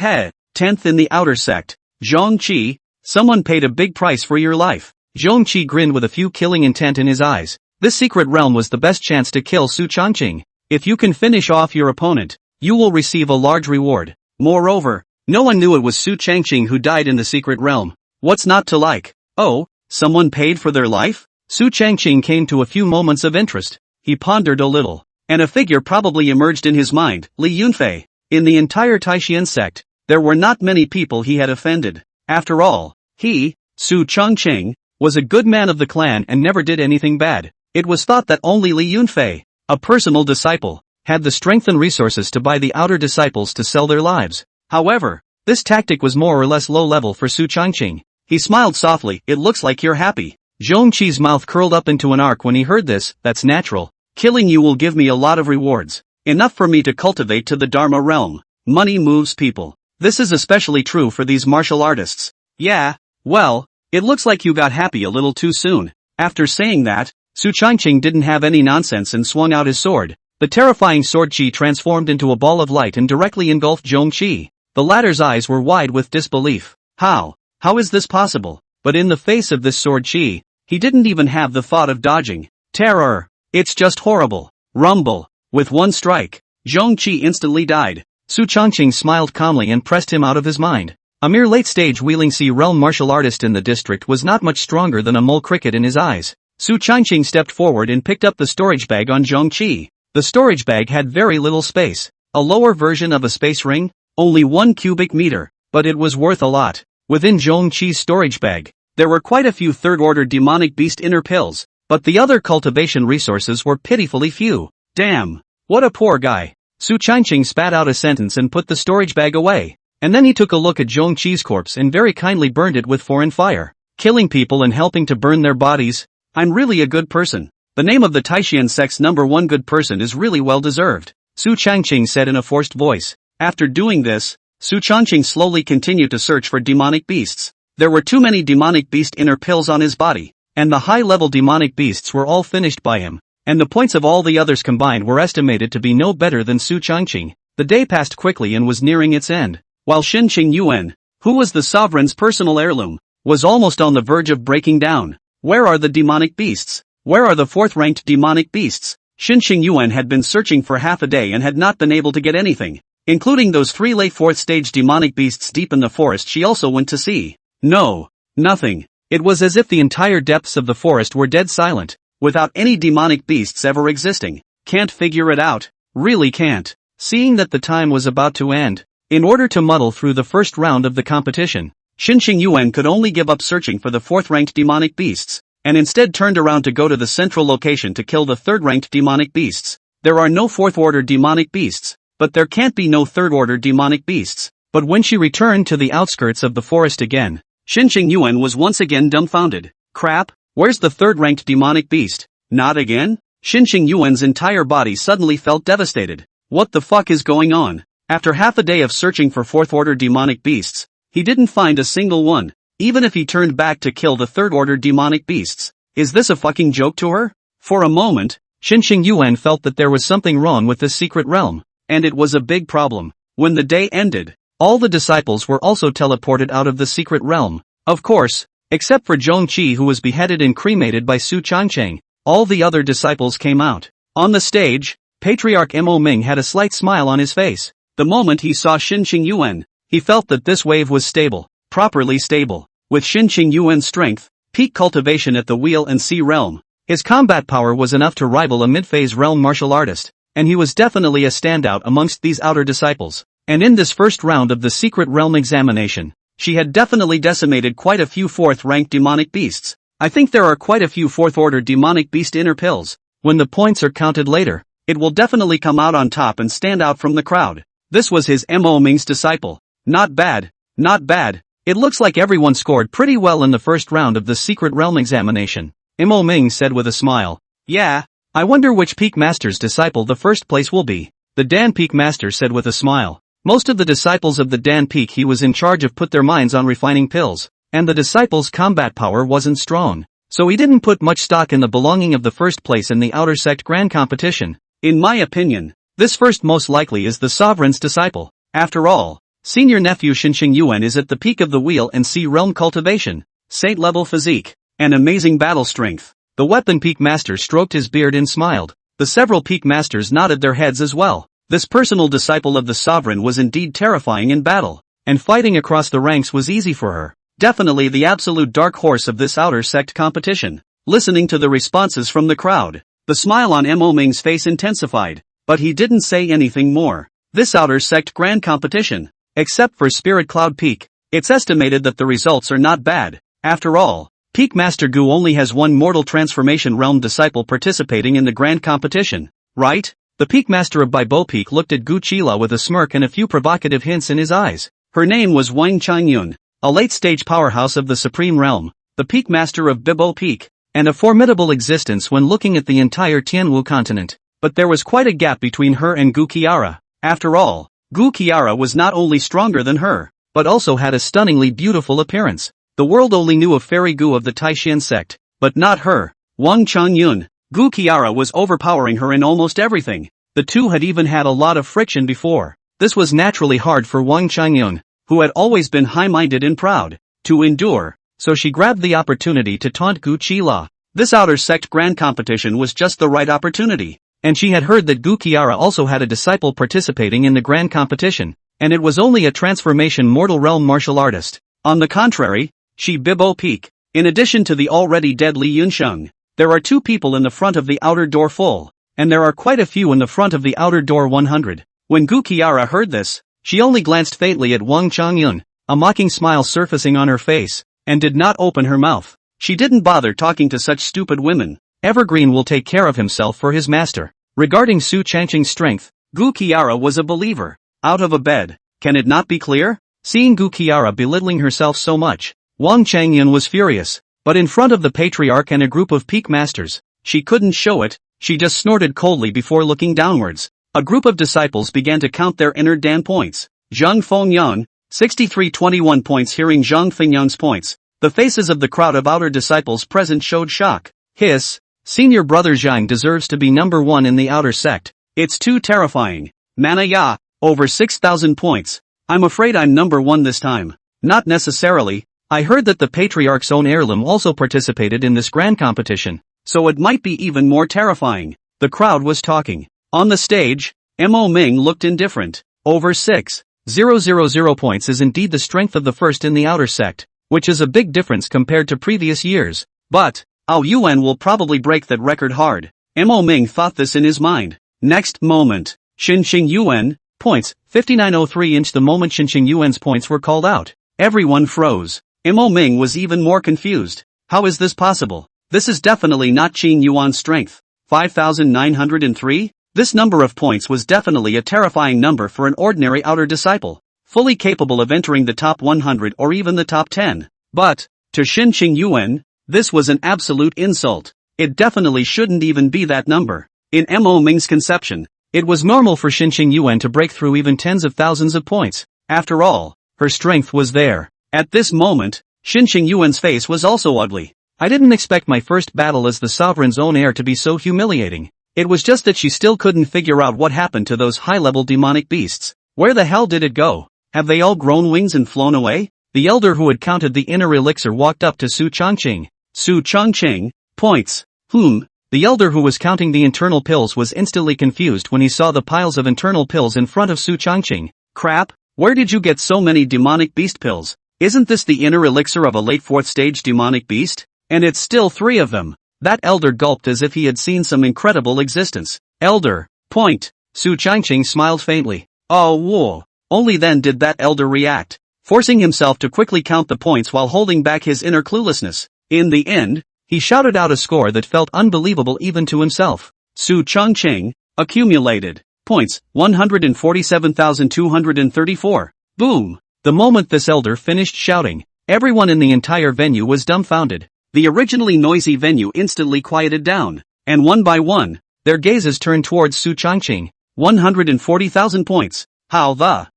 10th in the outer sect. Zhongqi, someone paid a big price for your life. Zhongqi grinned with a few killing intent in his eyes. This secret realm was the best chance to kill Su Changqing. If you can finish off your opponent, you will receive a large reward. Moreover, no one knew it was Su Changqing who died in the secret realm. What's not to like? Oh, someone paid for their life? Su Changqing came to a few moments of interest. He pondered a little, and a figure probably emerged in his mind, Li Yunfei. In the entire Taishian sect, there were not many people he had offended. After all, he, Su Changqing, was a good man of the clan and never did anything bad. It was thought that only Li Yunfei, a personal disciple, had the strength and resources to buy the outer disciples to sell their lives. However, this tactic was more or less low level for Su Changqing. He smiled softly. It looks like you're happy. Zhongqi's mouth curled up into an arc when he heard this. That's natural. Killing you will give me a lot of rewards. Enough for me to cultivate to the Dharma realm. Money moves people. This is especially true for these martial artists. Yeah, well, it looks like you got happy a little too soon. After saying that, Su Changqing didn't have any nonsense and swung out his sword. The terrifying sword chi transformed into a ball of light and directly engulfed Zhongqi. The latter's eyes were wide with disbelief. How is this possible? But in the face of this sword chi, he didn't even have the thought of dodging. Terror! It's just horrible. Rumble! With one strike, Zhongqi instantly died. Su Changqing smiled calmly and pressed him out of his mind. A mere late-stage wheeling sea realm martial artist in the district was not much stronger than a mole cricket in his eyes. Su Changqing stepped forward and picked up the storage bag on Zhongqi. The storage bag had very little space. A lower version of a space ring? Only 1 cubic meter, but it was worth a lot. Within Zhongqi's storage bag, there were quite a few third-order demonic beast inner pills, but the other cultivation resources were pitifully few. Damn, what a poor guy. Su Changqing spat out a sentence and put the storage bag away, and then he took a look at Zhongqi's corpse and very kindly burned it with foreign fire. Killing people and helping to burn their bodies? I'm really a good person. The name of the Taishian sect's #1 good person is really well deserved, Su Changqing said in a forced voice. After doing this, Su Changqing slowly continued to search for demonic beasts. There were too many demonic beast inner pills on his body, and the high-level demonic beasts were all finished by him, and the points of all the others combined were estimated to be no better than Su Changqing. The day passed quickly and was nearing its end, while Xinxing Yuan, who was the sovereign's personal heirloom, was almost on the verge of breaking down. Where are the demonic beasts? Where are the fourth-ranked demonic beasts? Xinxing Yuan had been searching for half a day and had not been able to get anything, including those 3 late 4th-stage demonic beasts deep in the forest she also went to see. No, nothing. It was as if the entire depths of the forest were dead silent, without any demonic beasts ever existing. Can't figure it out. Really can't. Seeing that the time was about to end, in order to muddle through the first round of the competition, Xinxing Yuan could only give up searching for the 4th-ranked demonic beasts, and instead turned around to go to the central location to kill the 3rd-ranked demonic beasts. There are no 4th-order demonic beasts, but there can't be no third-order demonic beasts. But when she returned to the outskirts of the forest again, Xinqing Yuan was once again dumbfounded. Crap, where's the third-ranked demonic beast? Not again? Xinqing Yuan's entire body suddenly felt devastated. What the fuck is going on? After half a day of searching for fourth-order demonic beasts, he didn't find a single one, even if he turned back to kill the third-order demonic beasts. Is this a fucking joke to her? For a moment, Xinqing Yuan felt that there was something wrong with this secret realm, and it was a big problem. When the day ended, all the disciples were also teleported out of the secret realm. Of course, except for Zhongqi, who was beheaded and cremated by Su Changcheng. All the other disciples came out. On the stage, Patriarch Mo Ming had a slight smile on his face. The moment he saw Xinqing Yuan, he felt that this wave was stable, properly stable. With Xinqing Yuan's strength, peak cultivation at the Wheel and Sea realm, his combat power was enough to rival a mid-phase realm martial artist, and he was definitely a standout amongst these outer disciples. And in this first round of the secret realm examination, she had definitely decimated quite a few fourth-ranked demonic beasts. I think there are quite a few fourth-order demonic beast inner pills. When the points are counted later, it will definitely come out on top and stand out from the crowd. This was his Mo Ming's disciple. Not bad, not bad. It looks like everyone scored pretty well in the first round of the secret realm examination. Mo Ming said with a smile. Yeah, I wonder which Peak Master's disciple the first place will be. The Dan Peak Master said with a smile. Most of the disciples of the Dan Peak he was in charge of put their minds on refining pills, and the disciples' combat power wasn't strong, so he didn't put much stock in the belonging of the first place in the outer sect grand competition. In my opinion, this first most likely is the sovereign's disciple. After all, senior nephew Xinqing Yuan is at the peak of the Wheel and Sea realm cultivation, saint-level physique, and amazing battle strength. The weapon Peak Master stroked his beard and smiled. The several Peak Masters nodded their heads as well. This personal disciple of the sovereign was indeed terrifying in battle, and fighting across the ranks was easy for her. Definitely the absolute dark horse of this outer sect competition. Listening to the responses from the crowd, the smile on Mo Ming's face intensified, but he didn't say anything more. This outer sect grand competition, except for Spirit Cloud Peak, it's estimated that the results are not bad. After all, Peak Master Gu only has one mortal transformation realm disciple participating in the grand competition, right? The Peak Master of Baibo Peak looked at Gu Qila with a smirk and a few provocative hints in his eyes. Her name was Wang Changyun, a late-stage powerhouse of the Supreme Realm, the Peak Master of Bibo Peak, and a formidable existence when looking at the entire Tianwu continent. But there was quite a gap between her and Gu Qiara. After all, Gu Qiara was not only stronger than her, but also had a stunningly beautiful appearance. The world only knew of Fairy Gu of the Taishan sect, but not her. Wang Changyun. Gu Qiara was overpowering her in almost everything. The two had even had a lot of friction before. This was naturally hard for Wang Changyun, who had always been high-minded and proud, to endure, so she grabbed the opportunity to taunt Gu Qila. This outer sect grand competition was just the right opportunity, and she had heard that Gu Qiara also had a disciple participating in the grand competition, and it was only a transformation mortal realm martial artist. On the contrary, she Bibo Peak. In addition to the already dead Li Yunsheng, there are two people in the front of the outer door full, and there are quite a few in the front of the outer door 100. When Gu Qiara heard this, she only glanced faintly at Wang Changyun, a mocking smile surfacing on her face, and did not open her mouth. She didn't bother talking to such stupid women. Evergreen will take care of himself for his master. Regarding Su Changcheng's strength, Gu Qiara was a believer. Out of a bed, can it not be clear? Seeing Gu Qiara belittling herself so much, Wang Changyun was furious, but in front of the patriarch and a group of peak masters, she couldn't show it. She just snorted coldly before looking downwards. A group of disciples began to count their inner Dan points. Zhang Fengyan, 6321 points. Hearing Zhang Fengyan's points, the faces of the crowd of outer disciples present showed shock. Hiss, senior brother Zhang deserves to be number one in the outer sect. It's too terrifying. Manhwa, over 6,000 points. I'm afraid I'm number one this time. Not necessarily. I heard that the patriarch's own heirloom also participated in this grand competition, so it might be even more terrifying. The crowd was talking. On the stage, Mo Ming looked indifferent. Over 6,000 points is indeed the strength of the first in the outer sect, which is a big difference compared to previous years. But, Ao Yuan will probably break that record hard. Mo Ming thought this in his mind. Next moment, Xinqing Yuan, points, 5903 inch. The moment Xinqing Yuan's points were called out, everyone froze. Mo Ming was even more confused. How is this possible? This is definitely not Qing Yuan's strength. 5,903? This number of points was definitely a terrifying number for an ordinary outer disciple, fully capable of entering the top 100 or even the top 10. But, to Xin Qingyuan, this was an absolute insult. It definitely shouldn't even be that number. In Mo Ming's conception, it was normal for Xin Qingyuan to break through even tens of thousands of points. After all, her strength was there. At this moment, Xin Qingyuan's face was also ugly. I didn't expect my first battle as the sovereign's own heir to be so humiliating. It was just that she still couldn't figure out what happened to those high-level demonic beasts. Where the hell did it go? Have they all grown wings and flown away? The elder who had counted the inner elixir walked up to Su Chongqing. Su Chongqing, points. The elder who was counting the internal pills was instantly confused when he saw the piles of internal pills in front of Su Chongqing. Crap, where did you get so many demonic beast pills? Isn't this the inner elixir of a late 4th stage demonic beast? And it's still 3 of them. That elder gulped as if he had seen some incredible existence. Elder, point. Su Chongqing smiled faintly. Oh whoa. Only then did that elder react, forcing himself to quickly count the points while holding back his inner cluelessness. In the end, he shouted out a score that felt unbelievable even to himself. Su Chongqing, accumulated points, 147,234. Boom! The moment this elder finished shouting, everyone in the entire venue was dumbfounded. The originally noisy venue instantly quieted down, and one by one, their gazes turned towards Su Chongqing. 140,000 points. How the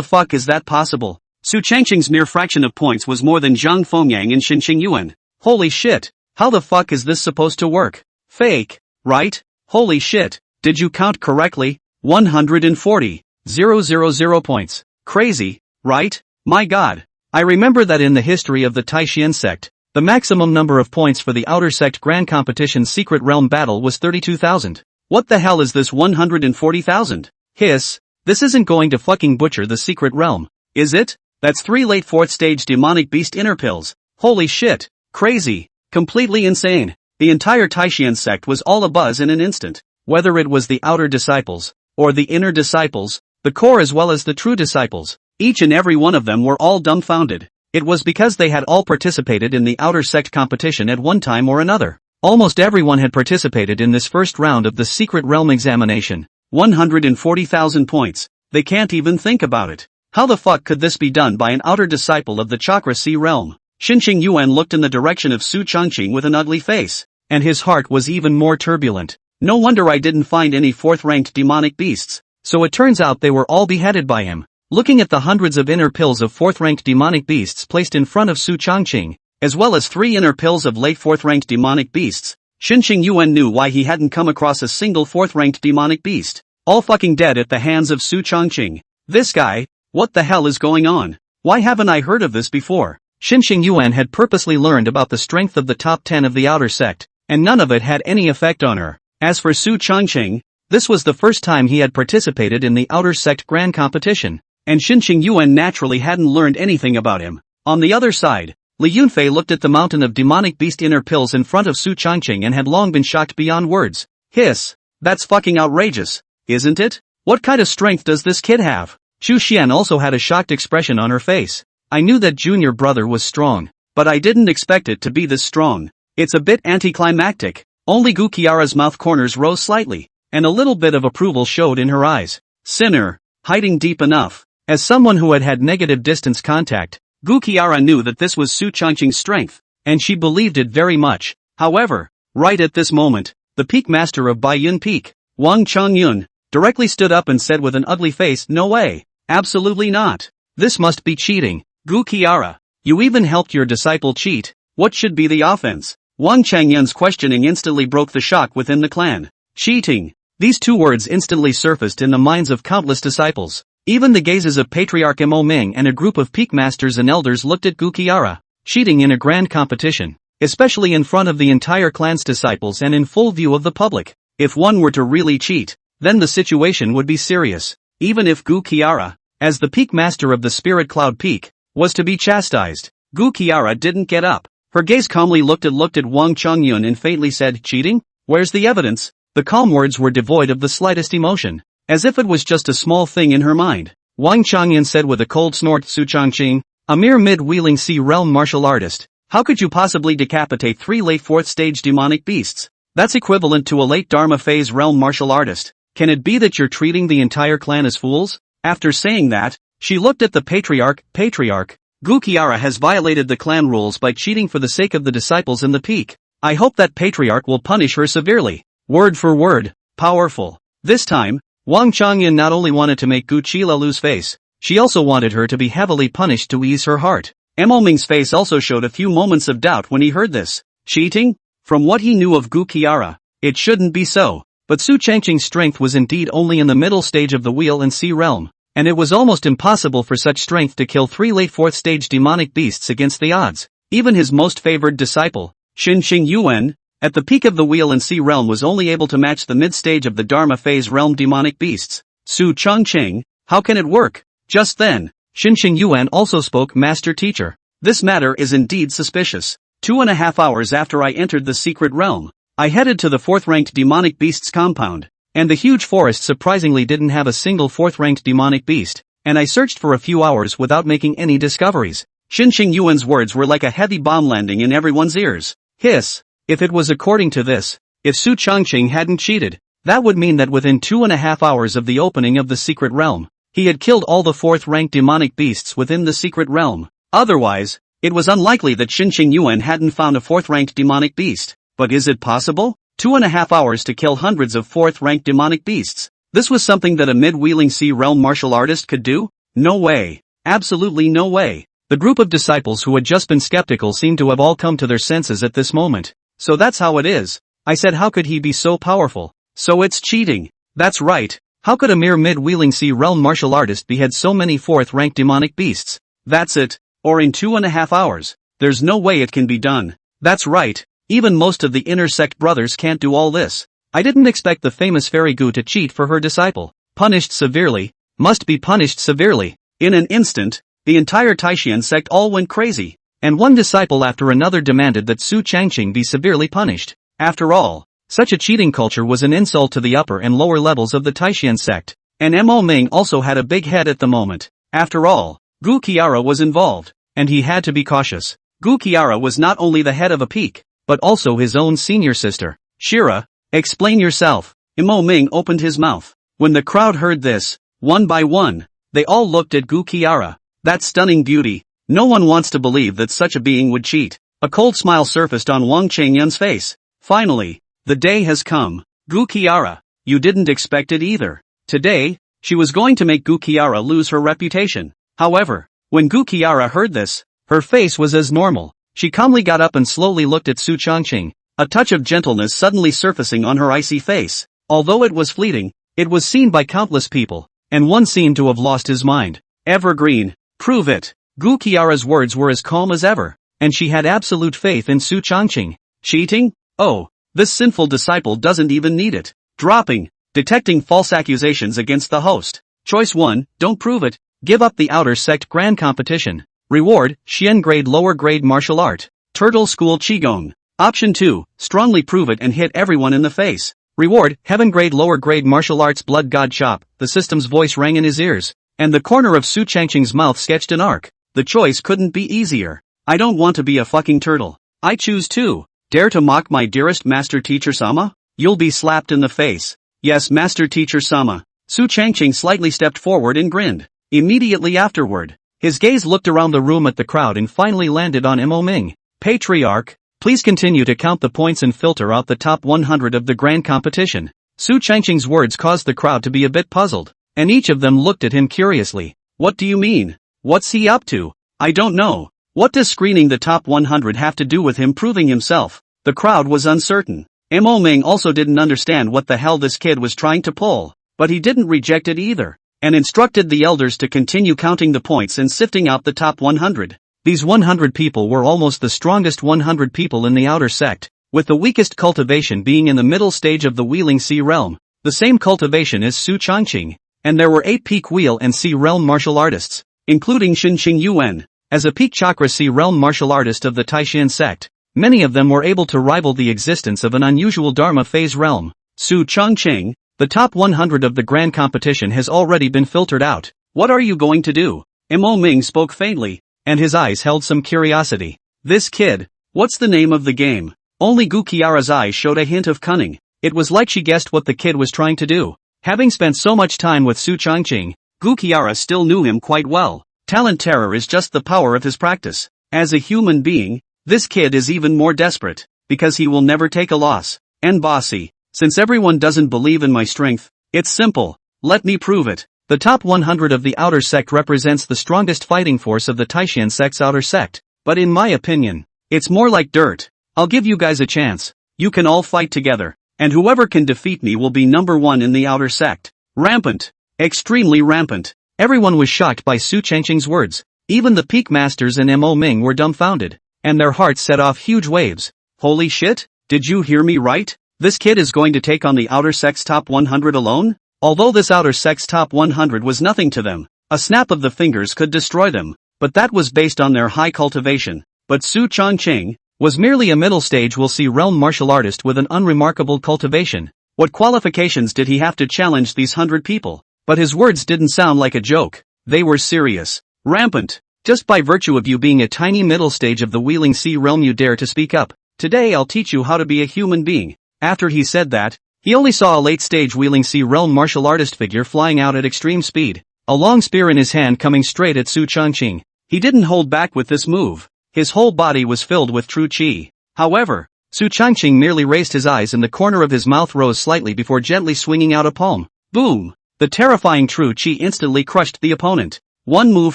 fuck is that possible? Su Chongqing's mere fraction of points was more than Zhang Fengyang and Xin Qingyuan. Holy shit, how the fuck is this supposed to work? Fake, right? Holy shit, did you count correctly? 140,000 points. Crazy, right? My god. I remember that in the history of the Taishan sect, the maximum number of points for the outer sect grand competition secret realm battle was 32,000. What the hell is this 140,000? Hiss, this isn't going to fucking butcher the secret realm, is it? That's 3 late 4th stage demonic beast inner pills. Holy shit, crazy, completely insane. The entire Taishan sect was all abuzz in an instant. Whether it was the outer disciples, or the inner disciples, the core as well as the true disciples, each and every one of them were all dumbfounded. It was because they had all participated in the outer sect competition at one time or another. Almost everyone had participated in this first round of the secret realm examination. 140,000 points. They can't even think about it. How the fuck could this be done by an outer disciple of the Chakra Sea realm? Xin Qingyuan looked in the direction of Su Chongqing with an ugly face, and his heart was even more turbulent. No wonder I didn't find any 4th-ranked demonic beasts. So it turns out they were all beheaded by him. Looking at the hundreds of inner pills of 4th-ranked demonic beasts placed in front of Su Chongqing, as well as 3 inner pills of late 4th-ranked demonic beasts, Xin Qingyuan knew why he hadn't come across a single 4th-ranked demonic beast. All fucking dead at the hands of Su Chongqing. This guy, what the hell is going on? Why haven't I heard of this before? Xin Qingyuan had purposely learned about the strength of the top 10 of the outer sect, and none of it had any effect on her. As for Su Chongqing, this was the first time he had participated in the outer sect grand competition, and Xin Qingyuan naturally hadn't learned anything about him. On the other side, Li Yunfei looked at the mountain of demonic beast inner pills in front of Su Chongqing and had long been shocked beyond words. Hiss, that's fucking outrageous, isn't it? What kind of strength does this kid have? Chu Xian also had a shocked expression on her face. I knew that junior brother was strong, but I didn't expect it to be this strong. It's a bit anticlimactic. Only Gu Qiara's mouth corners rose slightly, and a little bit of approval showed in her eyes. Sinner, hiding deep enough. As someone who had had negative distance contact, Gu Qiara knew that this was Su Chongqing's strength, and she believed it very much. However, right at this moment, the peak master of Baiyun Peak, Wang Chongyun, directly stood up and said with an ugly face, "No way, absolutely not. This must be cheating. Gu Qiara, you even helped your disciple cheat. What should be the offense?" Wang Changyun's questioning instantly broke the shock within the clan. Cheating. These 2 words instantly surfaced in the minds of countless disciples. Even the gazes of Patriarch Mo Ming and a group of peak masters and elders looked at Gu Qiara. Cheating in a grand competition, especially in front of the entire clan's disciples and in full view of the public. If one were to really cheat, then the situation would be serious. Even if Gu Qiara, as the peak master of the Spirit Cloud Peak, was to be chastised, Gu Qiara didn't get up. Her gaze calmly looked at Wang Chongyun and faintly said, "Cheating? Where's the evidence?" The calm words were devoid of the slightest emotion, as if it was just a small thing in her mind. Wang Chongyun said with a cold snort, "Su Chongqing, a mere mid-wheeling sea realm martial artist, how could you possibly decapitate 3 late 4th stage demonic beasts? That's equivalent to a late Dharma phase realm martial artist. Can it be that you're treating the entire clan as fools? After saying that, she looked at the patriarch. Gukiara has violated the clan rules by cheating for the sake of the disciples in the peak. I hope that patriarch will punish her severely. Word for word. Powerful. This time, Wang Changyan not only wanted to make Gu Qila lose face, she also wanted her to be heavily punished to ease her heart. Mo Ming's face also showed a few moments of doubt when he heard this. Cheating? From what he knew of Gu Qiara, it shouldn't be so. But Su Changqing's strength was indeed only in the middle stage of the wheel and sea realm, and it was almost impossible for such strength to kill 3 late 4th stage demonic beasts against the odds. Even his most favored disciple, Xinqing Yuan, at the peak of the wheel and sea realm was only able to match the mid-stage of the Dharma phase realm demonic beasts. Su Changqing, how can it work? Just then, Xinqing Yuan also spoke. Master Teacher, this matter is indeed suspicious. 2.5 hours after I entered the secret realm, I headed to the 4th-ranked demonic beasts compound, and the huge forest surprisingly didn't have a single 4th-ranked demonic beast, and I searched for a few hours without making any discoveries. Xinqing Yuan's words were like a heavy bomb landing in everyone's ears. Hiss. If it was according to this, if Su Changqing hadn't cheated, that would mean that within 2.5 hours of the opening of the secret realm, he had killed all the 4th-ranked demonic beasts within the secret realm. Otherwise, it was unlikely that Xinqing Yuan hadn't found a 4th-ranked demonic beast. But is it possible? 2.5 hours to kill hundreds of 4th-ranked demonic beasts. This was something that a mid-wheeling sea realm martial artist could do? No way. Absolutely no way. The group of disciples who had just been skeptical seemed to have all come to their senses at this moment. So that's how it is. I said, how could he be so powerful? So it's cheating. That's right. How could a mere mid-wheeling sea realm martial artist behead so many 4th-ranked demonic beasts? That's it. Or in 2.5 hours. There's no way it can be done. That's right. Even most of the inner sect brothers can't do all this. I didn't expect the famous fairy Gu to cheat for her disciple. Punished severely. Must be punished severely. In an instant, the entire Taishan sect all went crazy, and one disciple after another demanded that Su Changqing be severely punished. After all, such a cheating culture was an insult to the upper and lower levels of the Taishan sect, and Mo Ming also had a big head at the moment. After all, Gu Qiara was involved, and he had to be cautious. Gu Qiara was not only the head of a peak, but also his own senior sister. Shira, explain yourself. Mo Ming opened his mouth. When the crowd heard this, one by one, they all looked at Gu Qiara. That stunning beauty. No one wants to believe that such a being would cheat. A cold smile surfaced on Wang Chengyun's face. Finally, the day has come. Gu Qiara, you didn't expect it either. Today, she was going to make Gu Qiara lose her reputation. However, when Gu Qiara heard this, her face was as normal. She calmly got up and slowly looked at Su Changqing, a touch of gentleness suddenly surfacing on her icy face. Although it was fleeting, it was seen by countless people, and one seemed to have lost his mind. Evergreen, prove it. Gu Qiara's words were as calm as ever, and she had absolute faith in Su Changqing. Cheating? Oh, this sinful disciple doesn't even need it. Dropping, detecting false accusations against the host. Choice 1, don't prove it. Give up the outer sect grand competition. Reward, Xian grade lower grade martial art. Turtle school Qigong. Option 2, strongly prove it and hit everyone in the face. Reward, heaven grade lower grade martial arts blood god chop. The system's voice rang in his ears, and the corner of Su Changqing's mouth sketched an arc. The choice couldn't be easier. I don't want to be a fucking turtle. I choose 2. Dare to mock my dearest master teacher Sama? You'll be slapped in the face. Yes, master teacher Sama. Su Changqing slightly stepped forward and grinned. Immediately afterward, his gaze looked around the room at the crowd and finally landed on Mo Ming. Patriarch, please continue to count the points and filter out the top 100 of the grand competition. Su Changqing's words caused the crowd to be a bit puzzled, and each of them looked at him curiously. What do you mean? What's he up to? I don't know. What does screening the top 100 have to do with him proving himself? The crowd was uncertain. Mo Ming also didn't understand what the hell this kid was trying to pull, but he didn't reject it either, and instructed the elders to continue counting the points and sifting out the top 100. These 100 people were almost the strongest 100 people in the outer sect, with the weakest cultivation being in the middle stage of the Wheeling Sea realm, the same cultivation as Su Changqing, and there were 8 peak Wheel and Sea realm martial artists, including Xinqing Yuan. As a peak chakra Sea realm martial artist of the Taishan sect, many of them were able to rival the existence of an unusual Dharma phase realm. Su Changqing, the top 100 of the grand competition has already been filtered out. What are you going to do? Mo Ming spoke faintly, and his eyes held some curiosity. This kid, what's the name of the game? Only Gu Qiara's eyes showed a hint of cunning. It was like she guessed what the kid was trying to do. Having spent so much time with Su Changqing, Gu Qiara still knew him quite well. Talent terror is just the power of his practice. As a human being, this kid is even more desperate, because he will never take a loss. And bossy, since everyone doesn't believe in my strength, it's simple, let me prove it. The top 100 of the outer sect represents the strongest fighting force of the Taishan sect's outer sect, but in my opinion, it's more like dirt. I'll give you guys a chance. You can all fight together, and whoever can defeat me will be number one in the outer sect. Rampant. Extremely rampant. Everyone was shocked by Su Changqing's words. Even the peak masters and Mo Ming were dumbfounded, and their hearts set off huge waves. Holy shit, did you hear me right? This kid is going to take on the outer sect's top 100 alone? Although this outer sect's top 100 was nothing to them, a snap of the fingers could destroy them, but that was based on their high cultivation. But Su Changqing was merely a middle stage will see realm martial artist with an unremarkable cultivation. What qualifications did he have to challenge these 100 people? But his words didn't sound like a joke. They were serious. Rampant. Just by virtue of you being a tiny middle stage of the Wheeling Sea realm you dare to speak up. Today I'll teach you how to be a human being. After he said that, he only saw a late-stage Wheeling Sea realm martial artist figure flying out at extreme speed, a long spear in his hand coming straight at Su Changqing. He didn't hold back with this move. His whole body was filled with true qi. However, Su Changqing merely raised his eyes and the corner of his mouth rose slightly before gently swinging out a palm. Boom! The terrifying true qi instantly crushed the opponent. One move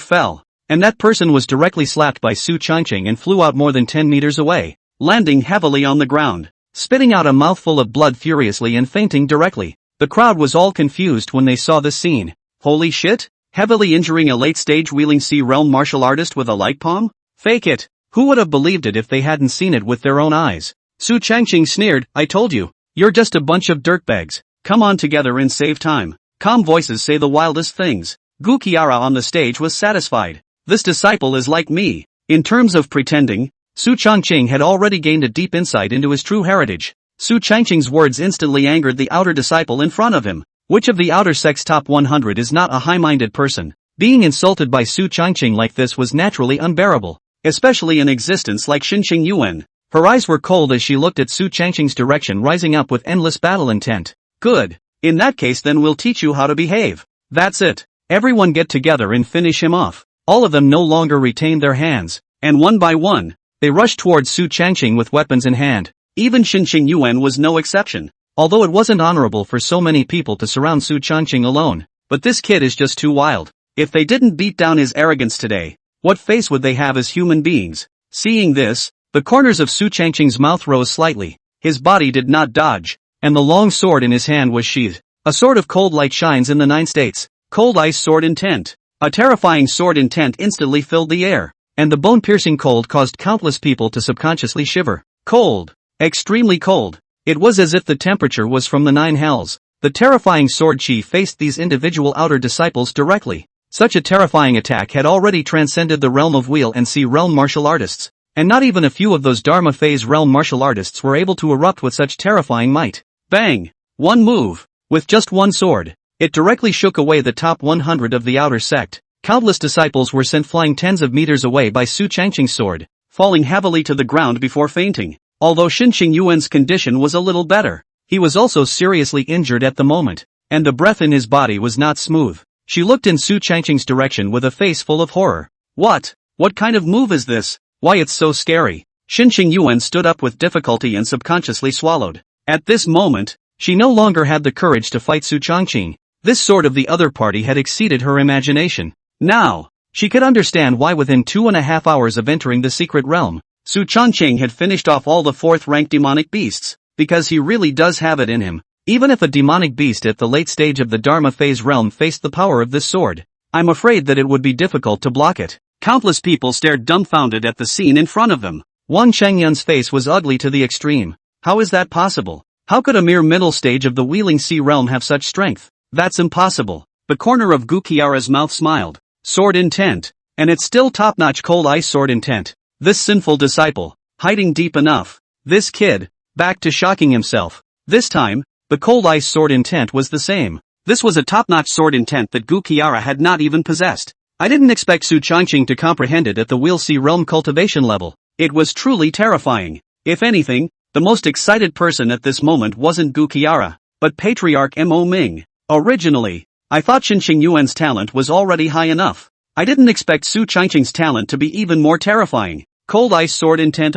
fell, and that person was directly slapped by Su Changqing and flew out more than 10 meters away, landing heavily on the ground, spitting out a mouthful of blood furiously and fainting directly. The crowd was all confused when they saw this scene. Holy shit? Heavily injuring a late-stage Wheeling Sea realm martial artist with a light palm? Fake it. Who would have believed it if they hadn't seen it with their own eyes? Su Changqing sneered, I told you. You're just a bunch of dirtbags. Come on together and save time. Calm voices say the wildest things. Gu Qiara on the stage was satisfied. This disciple is like me. In terms of pretending, Su Changqing had already gained a deep insight into his true heritage. Su Changqing's words instantly angered the outer disciple in front of him. Which of the outer sect's top 100 is not a high-minded person? Being insulted by Su Changqing like this was naturally unbearable, especially in existence like Xinqing Yuan. Her eyes were cold as she looked at Su Changqing's direction, rising up with endless battle intent. Good. In that case then we'll teach you how to behave. That's it. Everyone get together and finish him off. All of them no longer retained their hands, and one by one, they rushed towards Su Changqing with weapons in hand. Even Xinqing Yuan was no exception. Although it wasn't honorable for so many people to surround Su Changqing alone, but this kid is just too wild. If they didn't beat down his arrogance today, what face would they have as human beings? Seeing this, the corners of Su Changqing's mouth rose slightly. His body did not dodge, and the long sword in his hand was sheathed. A sword of cold light shines in the 9 states. Cold ice sword intent. A terrifying sword intent instantly filled the air, and the bone-piercing cold caused countless people to subconsciously shiver. Cold. Extremely cold. It was as if the temperature was from the 9 hells. The terrifying sword chi faced these individual outer disciples directly. Such a terrifying attack had already transcended the realm of Wheel and Sea realm martial artists, and not even a few of those Dharma phase realm martial artists were able to erupt with such terrifying might. Bang! One move. With just one sword, it directly shook away the top 100 of the outer sect. Countless disciples were sent flying tens of meters away by Su Changqing's sword, falling heavily to the ground before fainting. Although Xinqing Yuan's condition was a little better, he was also seriously injured at the moment, and the breath in his body was not smooth. She looked in Su Changqing's direction with a face full of horror. What? What kind of move is this? Why, it's so scary. Xinqing Yuan stood up with difficulty and subconsciously swallowed. At this moment, she no longer had the courage to fight Su Changqing. This sword of the other party had exceeded her imagination. Now, she could understand why within 2.5 hours of entering the secret realm, Su Changqing had finished off all the 4th-ranked demonic beasts, because he really does have it in him. Even if a demonic beast at the late stage of the Dharma phase realm faced the power of this sword, I'm afraid that it would be difficult to block it. Countless people stared dumbfounded at the scene in front of them. Wang Changyun's face was ugly to the extreme. How is that possible? How could a mere middle stage of the Wheeling Sea realm have such strength? That's impossible. The corner of Gu Qiara's mouth smiled. Sword intent. And it's still top-notch cold ice sword intent. This sinful disciple, hiding deep enough. This kid, back to shocking himself. This time, the cold ice sword intent was the same. This was a top-notch sword intent that Gu Qiara had not even possessed. I didn't expect Su Changqing to comprehend it at the Wheel Sea realm cultivation level. It was truly terrifying. If anything, the most excited person at this moment wasn't Gu Qiara, but Patriarch Mo Ming. Originally, I thought Shin Qingyuan's talent was already high enough. I didn't expect Su Changqing's talent to be even more terrifying. Cold Ice Sword Intent.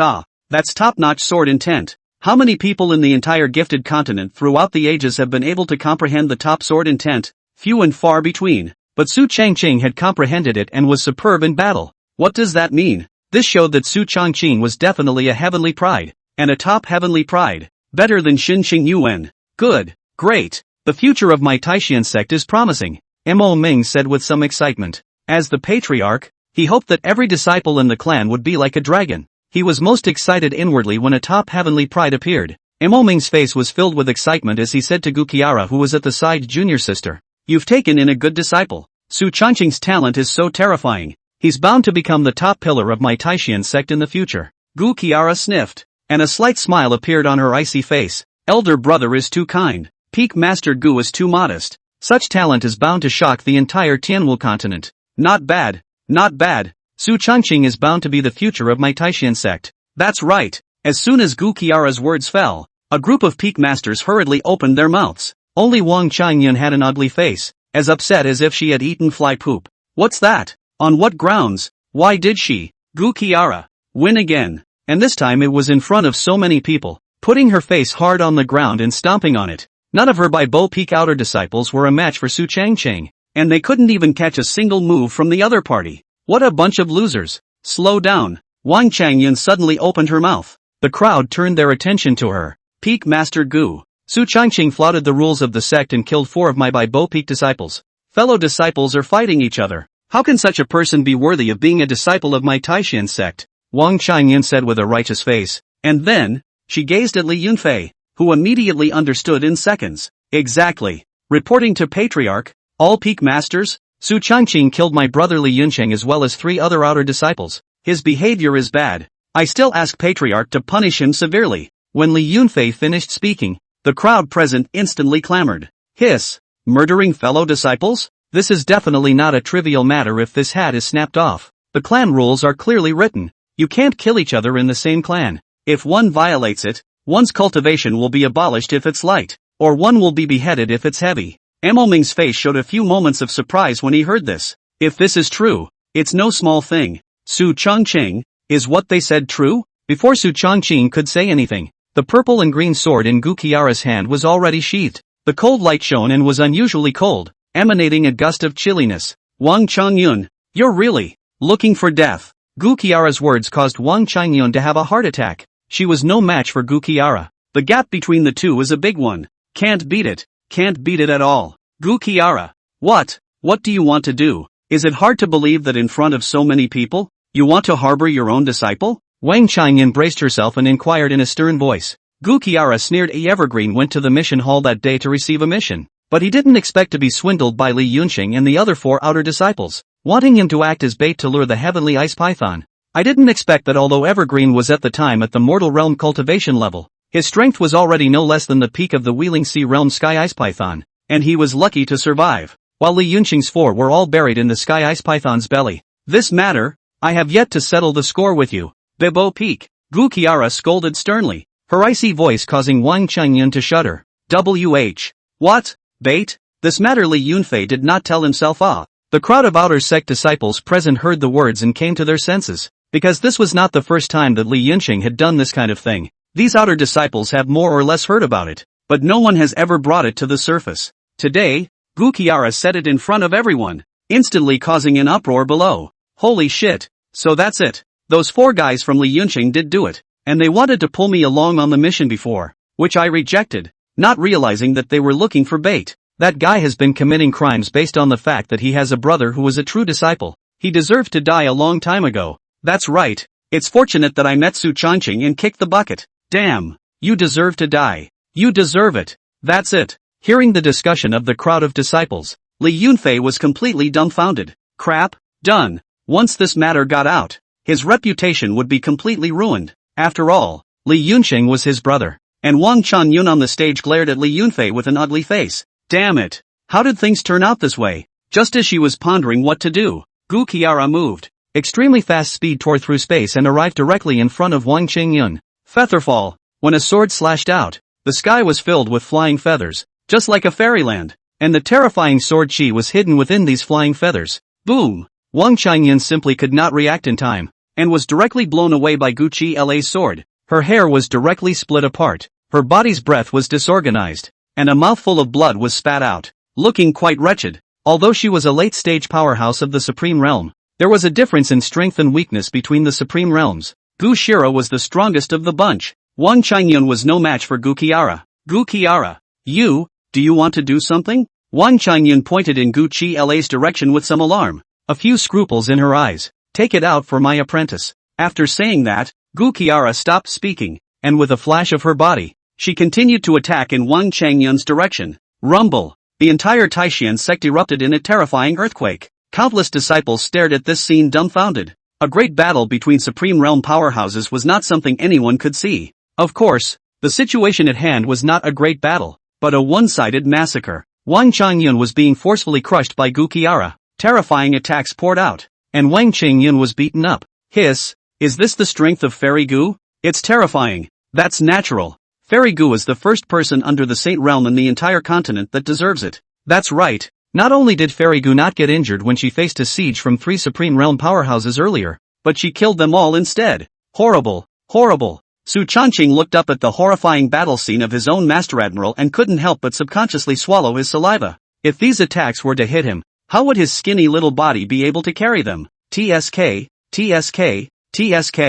That's top-notch sword intent. How many people in the entire gifted continent throughout the ages have been able to comprehend the top sword intent? Few and far between. But Su Changqing had comprehended it and was superb in battle. What does that mean? This showed that Su Changqing was definitely a heavenly pride. And a top heavenly pride. Better than Shin Qingyuan. Good. Great. The future of my Taishan sect is promising, Mo Ming said with some excitement. As the patriarch, he hoped that every disciple in the clan would be like a dragon. He was most excited inwardly when a top heavenly pride appeared. Mo Ming's face was filled with excitement as he said to Gu Qiara, who was at the side, junior sister. You've taken in a good disciple. Su Changqing's talent is so terrifying. He's bound to become the top pillar of my Taishan sect in the future. Gu Qiara sniffed, and a slight smile appeared on her icy face. Elder brother is too kind. Peak Master Gu is too modest. Such talent is bound to shock the entire Tianwu continent. Not bad. Not bad. Su Changqing is bound to be the future of my Taishan sect. That's right. As soon as Gu Qiara's words fell, a group of peak masters hurriedly opened their mouths. Only Wang Changyun had an ugly face, as upset as if she had eaten fly poop. What's that? On what grounds? Why did she, Gu Qiara, win again? And this time it was in front of so many people, putting her face hard on the ground and stomping on it. None of her Bo Peak outer disciples were a match for Su Changqing, and they couldn't even catch a single move from the other party. What a bunch of losers. Slow down. Wang Changyun suddenly opened her mouth. The crowd turned their attention to her. Peak Master Gu. Su Changqing flouted the rules of the sect and killed 4 of my Bo Peak disciples. Fellow disciples are fighting each other. How can such a person be worthy of being a disciple of my Taishan sect? Wang Changyun said with a righteous face. And then, she gazed at Li Yunfei, who immediately understood in seconds. Exactly. Reporting to Patriarch, all peak masters, Su Changqing killed my brother Li Yuncheng as well as 3 other outer disciples. His behavior is bad. I still ask Patriarch to punish him severely. When Li Yunfei finished speaking, the crowd present instantly clamored. Hiss. Murdering fellow disciples? This is definitely not a trivial matter if this hat is snapped off. The clan rules are clearly written. You can't kill each other in the same clan. If one violates it, one's cultivation will be abolished if it's light, or one will be beheaded if it's heavy. Mo Ming's face showed a few moments of surprise when he heard this. If this is true, it's no small thing. Su Changqing, is what they said true? Before Su Changqing could say anything, the purple and green sword in Gu Qiara's hand was already sheathed. The cold light shone and was unusually cold, emanating a gust of chilliness. Wang Changyun, you're really looking for death. Gu Qiara's words caused Wang Changyun to have a heart attack. She was no match for Gu Qiara. The gap between the two is a big one. Can't beat it. Can't beat it at all. Gu Qiara. What? What do you want to do? Is it hard to believe that in front of so many people, you want to harbor your own disciple? Wang Changyun braced herself and inquired in a stern voice. Gu Qiara sneered. Evergreen went to the mission hall that day to receive a mission, but he didn't expect to be swindled by Li Yunxing and the other 4 outer disciples, wanting him to act as bait to lure the heavenly ice python. I didn't expect that although Evergreen was at the time at the mortal realm cultivation level, his strength was already no less than the peak of the Wheeling Sea realm sky ice python, and he was lucky to survive, while Li Yunxing's 4 were all buried in the sky ice python's belly. This matter, I have yet to settle the score with you. Bo Peak, Gu Qiara scolded sternly, her icy voice causing Wang Changyun to shudder. What? Bait? This matter Li Yunfei did not tell himself. The crowd of outer sect disciples present heard the words and came to their senses, because this was not the first time that Li Yunxing had done this kind of thing. These outer disciples have more or less heard about it, but no one has ever brought it to the surface. Today, Gu Qiara said it in front of everyone, instantly causing an uproar below. Holy shit, so that's it. Those 4 guys from Li Yunxing did do it, and they wanted to pull me along on the mission before, which I rejected, not realizing that they were looking for bait. That guy has been committing crimes based on the fact that he has a brother who was a true disciple. He deserved to die a long time ago. That's right. It's fortunate that I met Su Changqing and kicked the bucket. Damn. You deserve to die. You deserve it. That's it. Hearing the discussion of the crowd of disciples, Li Yunfei was completely dumbfounded. Crap. Done. Once this matter got out, his reputation would be completely ruined. After all, Li Yunxing was his brother. And Wang Changyun on the stage glared at Li Yunfei with an ugly face. Damn it. How did things turn out this way? Just as she was pondering what to do, Gu Qiara moved extremely fast speed tore through space and arrived directly in front of Wang Changyun. Featherfall. When a sword slashed out, the sky was filled with flying feathers, just like a fairyland. and the terrifying sword chi was hidden within these flying feathers. Boom! Wang Qingyun simply could not react in time, and was directly blown away by Gu Chi La's sword. Her hair was directly split apart, her body's breath was disorganized, and a mouthful of blood was spat out, looking quite wretched. Although she was a late-stage powerhouse of the Supreme Realm, there was a difference in strength and weakness between the Supreme Realms. Gu Shira was the strongest of the bunch. Wang Qingyun was no match for Gu Qiara. Gu Qiara, do you want to do something? Wang Qingyun pointed in Gu Chi La's direction with some alarm, a few scruples in her eyes. Take it out for my apprentice. After saying that, Gu Qiara stopped speaking, and with a flash of her body, she continued to attack in Wang Qingyun's direction. Rumble! The entire Taishan sect erupted in a terrifying earthquake. Countless disciples stared at this scene dumbfounded. A great battle between Supreme Realm powerhouses was not something anyone could see. Of course, the situation at hand was not a great battle, but a one-sided massacre. Wang Qingyun was being forcefully crushed by Gu Qiara. Terrifying attacks poured out, and Wang Qingyun was beaten up. Hiss! Is this the strength of Fairy Gu? It's terrifying. That's natural. Fairy Gu is the first person under the Saint Realm in the entire continent that deserves it. That's right. Not only did Fairy Gu not get injured when she faced a siege from 3 Supreme Realm powerhouses earlier, but she killed them all instead. Horrible. Horrible. Su Changqing looked up at the horrifying battle scene of his own Master Admiral and couldn't help but subconsciously swallow his saliva. If these attacks were to hit him, how would his skinny little body be able to carry them? TSK, TSK, TSK.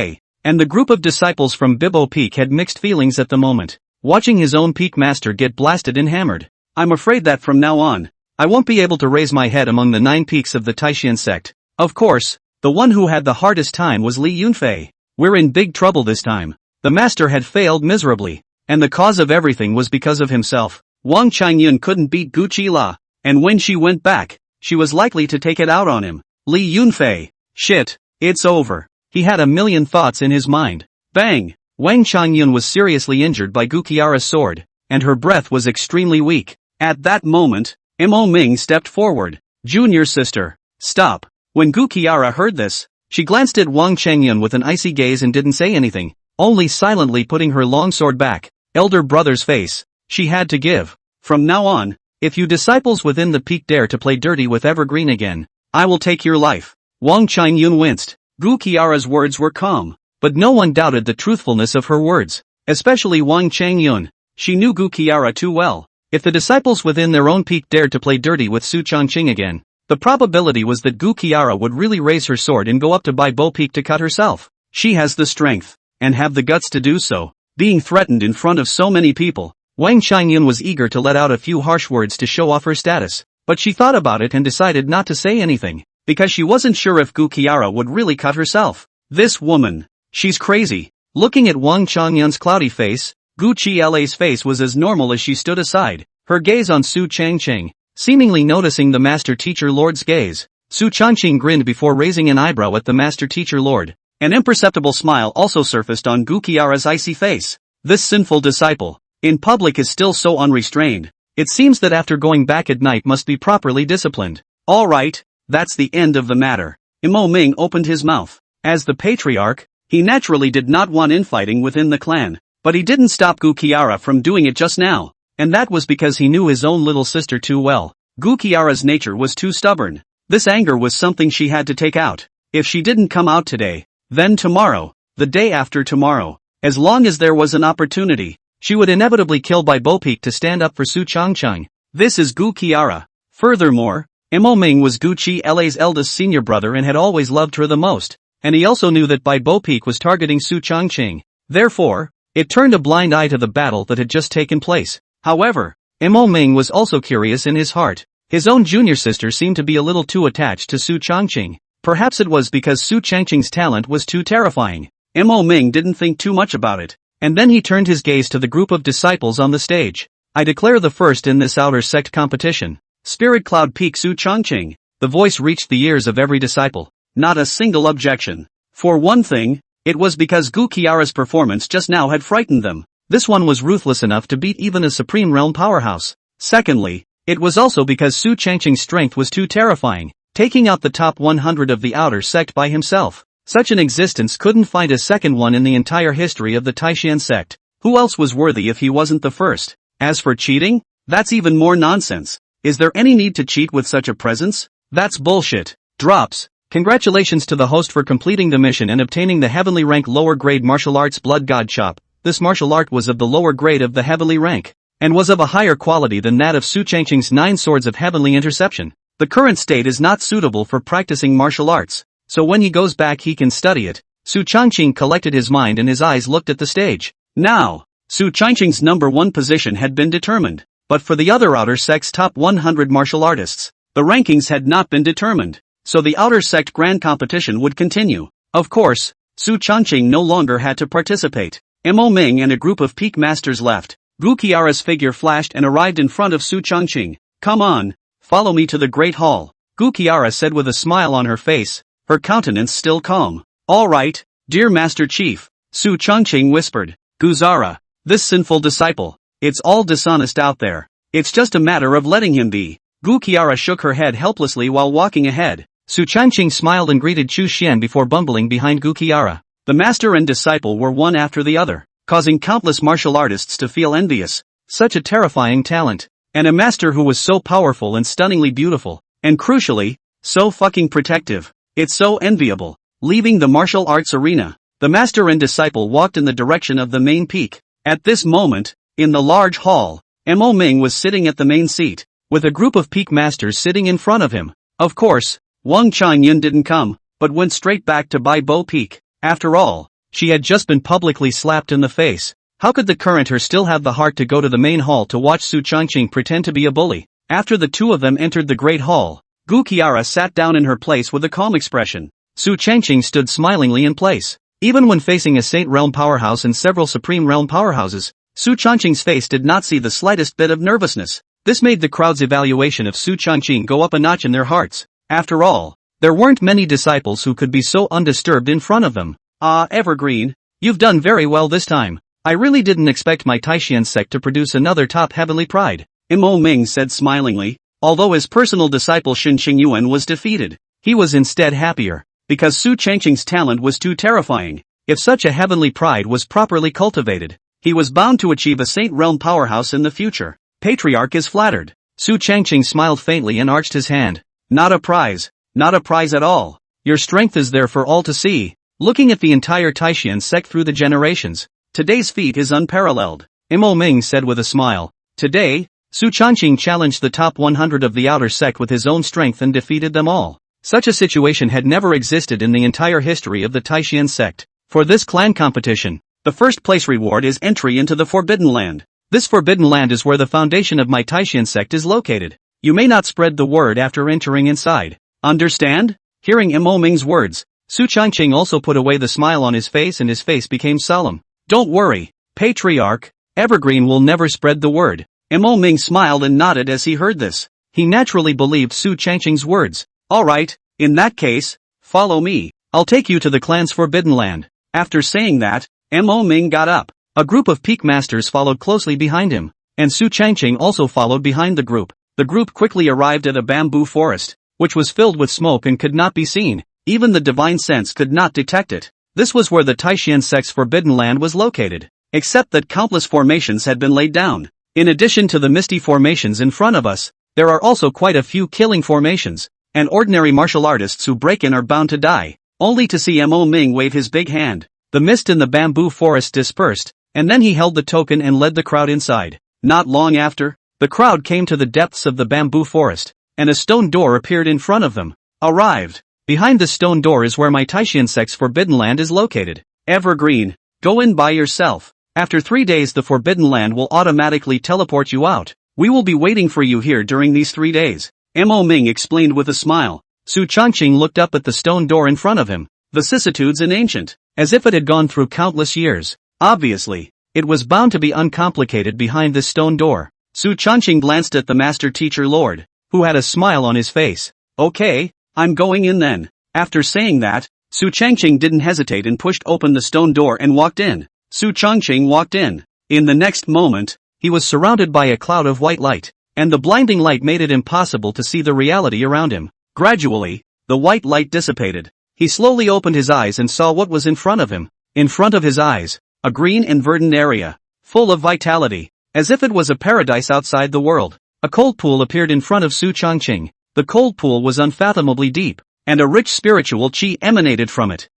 And the group of disciples from Bibbo Peak had mixed feelings at the moment, watching his own peak master get blasted and hammered. I'm afraid that from now on, I won't be able to raise my head among the 9 peaks of the Taishan sect. Of course, the one who had the hardest time was Li Yunfei. We're in big trouble this time. The master had failed miserably, and the cause of everything was because of himself. Wang Qingyun couldn't beat Gu Qila, and when she went back, she was likely to take it out on him. Li Yunfei. Shit, it's over. He had a million thoughts in his mind. Bang! Wang Qingyun was seriously injured by Gu Qiara's sword, and her breath was extremely weak. At that moment, Mo Ming stepped forward. Junior sister, stop. When Gu Qiara heard this, she glanced at Wang Qingyun with an icy gaze and didn't say anything, only silently putting her long sword back. Elder brother's face. She had to give. From now on, if you disciples within the peak dare to play dirty with Evergreen again, I will take your life. Wang Qingyun winced. Gu Qiara's words were calm, but no one doubted the truthfulness of her words, especially Wang Qingyun. She knew Gu Qiara too well. If the disciples within their own peak dared to play dirty with Su Changqing again, the probability was that Gu Qiara would really raise her sword and go up to Baibo Peak to cut herself. She has the strength, and have the guts to do so. Being threatened in front of so many people, Wang Qingyun was eager to let out a few harsh words to show off her status, but she thought about it and decided not to say anything, because she wasn't sure if Gu Qiara would really cut herself. This woman, she's crazy. Looking at Wang Qingyun's cloudy face, Gu Qila's face was as normal as she stood aside, her gaze on Su Changqing, seemingly noticing the master teacher lord's gaze. Su Changqing grinned before raising an eyebrow at the master teacher lord. An imperceptible smile also surfaced on Gu Qiara's icy face. This sinful disciple, in public is still so unrestrained. It seems that after going back at night must be properly disciplined. Alright, that's the end of the matter. Mo Ming opened his mouth. As the patriarch, he naturally did not want infighting within the clan, but he didn't stop Gu Qiara from doing it just now, and that was because he knew his own little sister too well. Gu Qiara's nature was too stubborn. This anger was something she had to take out. If she didn't come out today, then tomorrow, the day after tomorrow, as long as there was an opportunity, she would inevitably kill Baibo Peak to stand up for Su Changqing. This is Gu Qiara. Furthermore, Mo Ming was Gu Qila's eldest senior brother and had always loved her the most, and he also knew that Baibo Peak was targeting Su Changqing. Therefore, it turned a blind eye to the battle that had just taken place. However, Mo Ming was also curious in his heart. His own junior sister seemed to be a little too attached to Su Changqing. Perhaps it was because Su Changqing's talent was too terrifying. Mo Ming didn't think too much about it, and then he turned his gaze to the group of disciples on the stage. I declare the first in this outer sect competition, Spirit Cloud Peak Su Changqing. The voice reached the ears of every disciple. Not a single objection. For one thing, it was because Gu Qiara's performance just now had frightened them. This one was ruthless enough to beat even a Supreme Realm powerhouse. Secondly, it was also because Su Changqing's strength was too terrifying, taking out the top 100 of the outer sect by himself. Such an existence couldn't find a second one in the entire history of the Taishan sect. Who else was worthy if he wasn't the first? As for cheating, that's even more nonsense. Is there any need to cheat with such a presence? That's bullshit. Drops. Congratulations to the host for completing the mission and obtaining the heavenly rank lower grade martial arts blood god chop. This martial art was of the lower grade of the heavenly rank, and was of a higher quality than that of Su Changqing's 9 swords of heavenly interception. The current state is not suitable for practicing martial arts, so when he goes back he can study it. Su Changqing collected his mind and his eyes looked at the stage. Now, Su Changqing's number 1 position had been determined, but for the other outer sect's top 100 martial artists, the rankings had not been determined, so the outer sect grand competition would continue. Of course, Su Changqing no longer had to participate. Mo Ming and a group of peak masters left. Gu Qiara's figure flashed and arrived in front of Su Changqing. Come on, follow me to the Great Hall, Gu Qiara said with a smile on her face, her countenance still calm. All right, dear Master Chief, Su Changqing whispered. Guzara, this sinful disciple, it's all dishonest out there. It's just a matter of letting him be. Gu Qiara shook her head helplessly while walking ahead. Su Changqing smiled and greeted Chu Xian before bumbling behind Gu Qiara. The master and disciple were one after the other, causing countless martial artists to feel envious. Such a terrifying talent, and a master who was so powerful and stunningly beautiful, and crucially, so fucking protective. It's so enviable. Leaving the martial arts arena, the master and disciple walked in the direction of the main peak. At this moment, in the large hall, Mo Ming was sitting at the main seat, with a group of peak masters sitting in front of him. Of course, Wang Changyun didn't come, but went straight back to Bai Bo Peak. After all, she had just been publicly slapped in the face. How could the current her still have the heart to go to the main hall to watch Su Changqing pretend to be a bully? After the two of them entered the great hall, Gu Qiara sat down in her place with a calm expression. Su Changqing stood smilingly in place. Even when facing a Saint Realm powerhouse and several Supreme Realm powerhouses, Su Changqing's face did not see the slightest bit of nervousness. This made the crowd's evaluation of Su Changqing go up a notch in their hearts. After all, there weren't many disciples who could be so undisturbed in front of them. Ah, Evergreen, you've done very well this time. I really didn't expect my Taishan sect to produce another top heavenly pride, Mo Ming said smilingly. Although his personal disciple Shin Qingyuan was defeated, he was instead happier, because Su Changqing's talent was too terrifying. If such a heavenly pride was properly cultivated, he was bound to achieve a Saint Realm powerhouse in the future. Patriarch is flattered. Su Changqing smiled faintly and arched his hand. Not a prize. Not a prize at all. Your strength is there for all to see. Looking at the entire Taishan sect through the generations, today's feat is unparalleled, Mo Ming said with a smile. Today, Su Changqing challenged the top 100 of the outer sect with his own strength and defeated them all. Such a situation had never existed in the entire history of the Taishan sect. For this clan competition, the first place reward is entry into the Forbidden Land. This Forbidden Land is where the foundation of my Taishan sect is located. You may not spread the word after entering inside. Understand? Hearing Mo Ming's words, Su Changqing also put away the smile on his face and his face became solemn. Don't worry, Patriarch, Evergreen will never spread the word. Mo Ming smiled and nodded as he heard this. He naturally believed Su Changqing's words. Alright, in that case, follow me. I'll take you to the clan's Forbidden Land. After saying that, Mo Ming got up. A group of peak masters followed closely behind him, and Su Changqing also followed behind the group. The group quickly arrived at a bamboo forest, which was filled with smoke and could not be seen. Even the divine sense could not detect it. This was where the Taishan sect's Forbidden Land was located, except that countless formations had been laid down. In addition to the misty formations in front of us, there are also quite a few killing formations, and ordinary martial artists who break in are bound to die, only to see Mo Ming wave his big hand. The mist in the bamboo forest dispersed, and then he held the token and led the crowd inside. Not long after, the crowd came to the depths of the bamboo forest, and a stone door appeared in front of them. Arrived. Behind the stone door is where my Taishan sect's Forbidden Land is located. Evergreen, go in by yourself. After 3 days the Forbidden Land will automatically teleport you out. We will be waiting for you here during these 3 days, Mo Ming explained with a smile. Su Changqing looked up at the stone door in front of him. The vicissitudes and ancient, as if it had gone through countless years. Obviously, it was bound to be uncomplicated behind this stone door. Su Changqing glanced at the master teacher lord, who had a smile on his face. Okay, I'm going in then. After saying that, Su Changqing didn't hesitate and pushed open the stone door and walked in. Su Changqing walked in. In the next moment, he was surrounded by a cloud of white light, and the blinding light made it impossible to see the reality around him. Gradually, the white light dissipated. He slowly opened his eyes and saw what was in front of him. In front of his eyes, a green and verdant area, full of vitality, as if it was a paradise outside the world. A cold pool appeared in front of Su Changqing. The cold pool was unfathomably deep, and a rich spiritual qi emanated from it.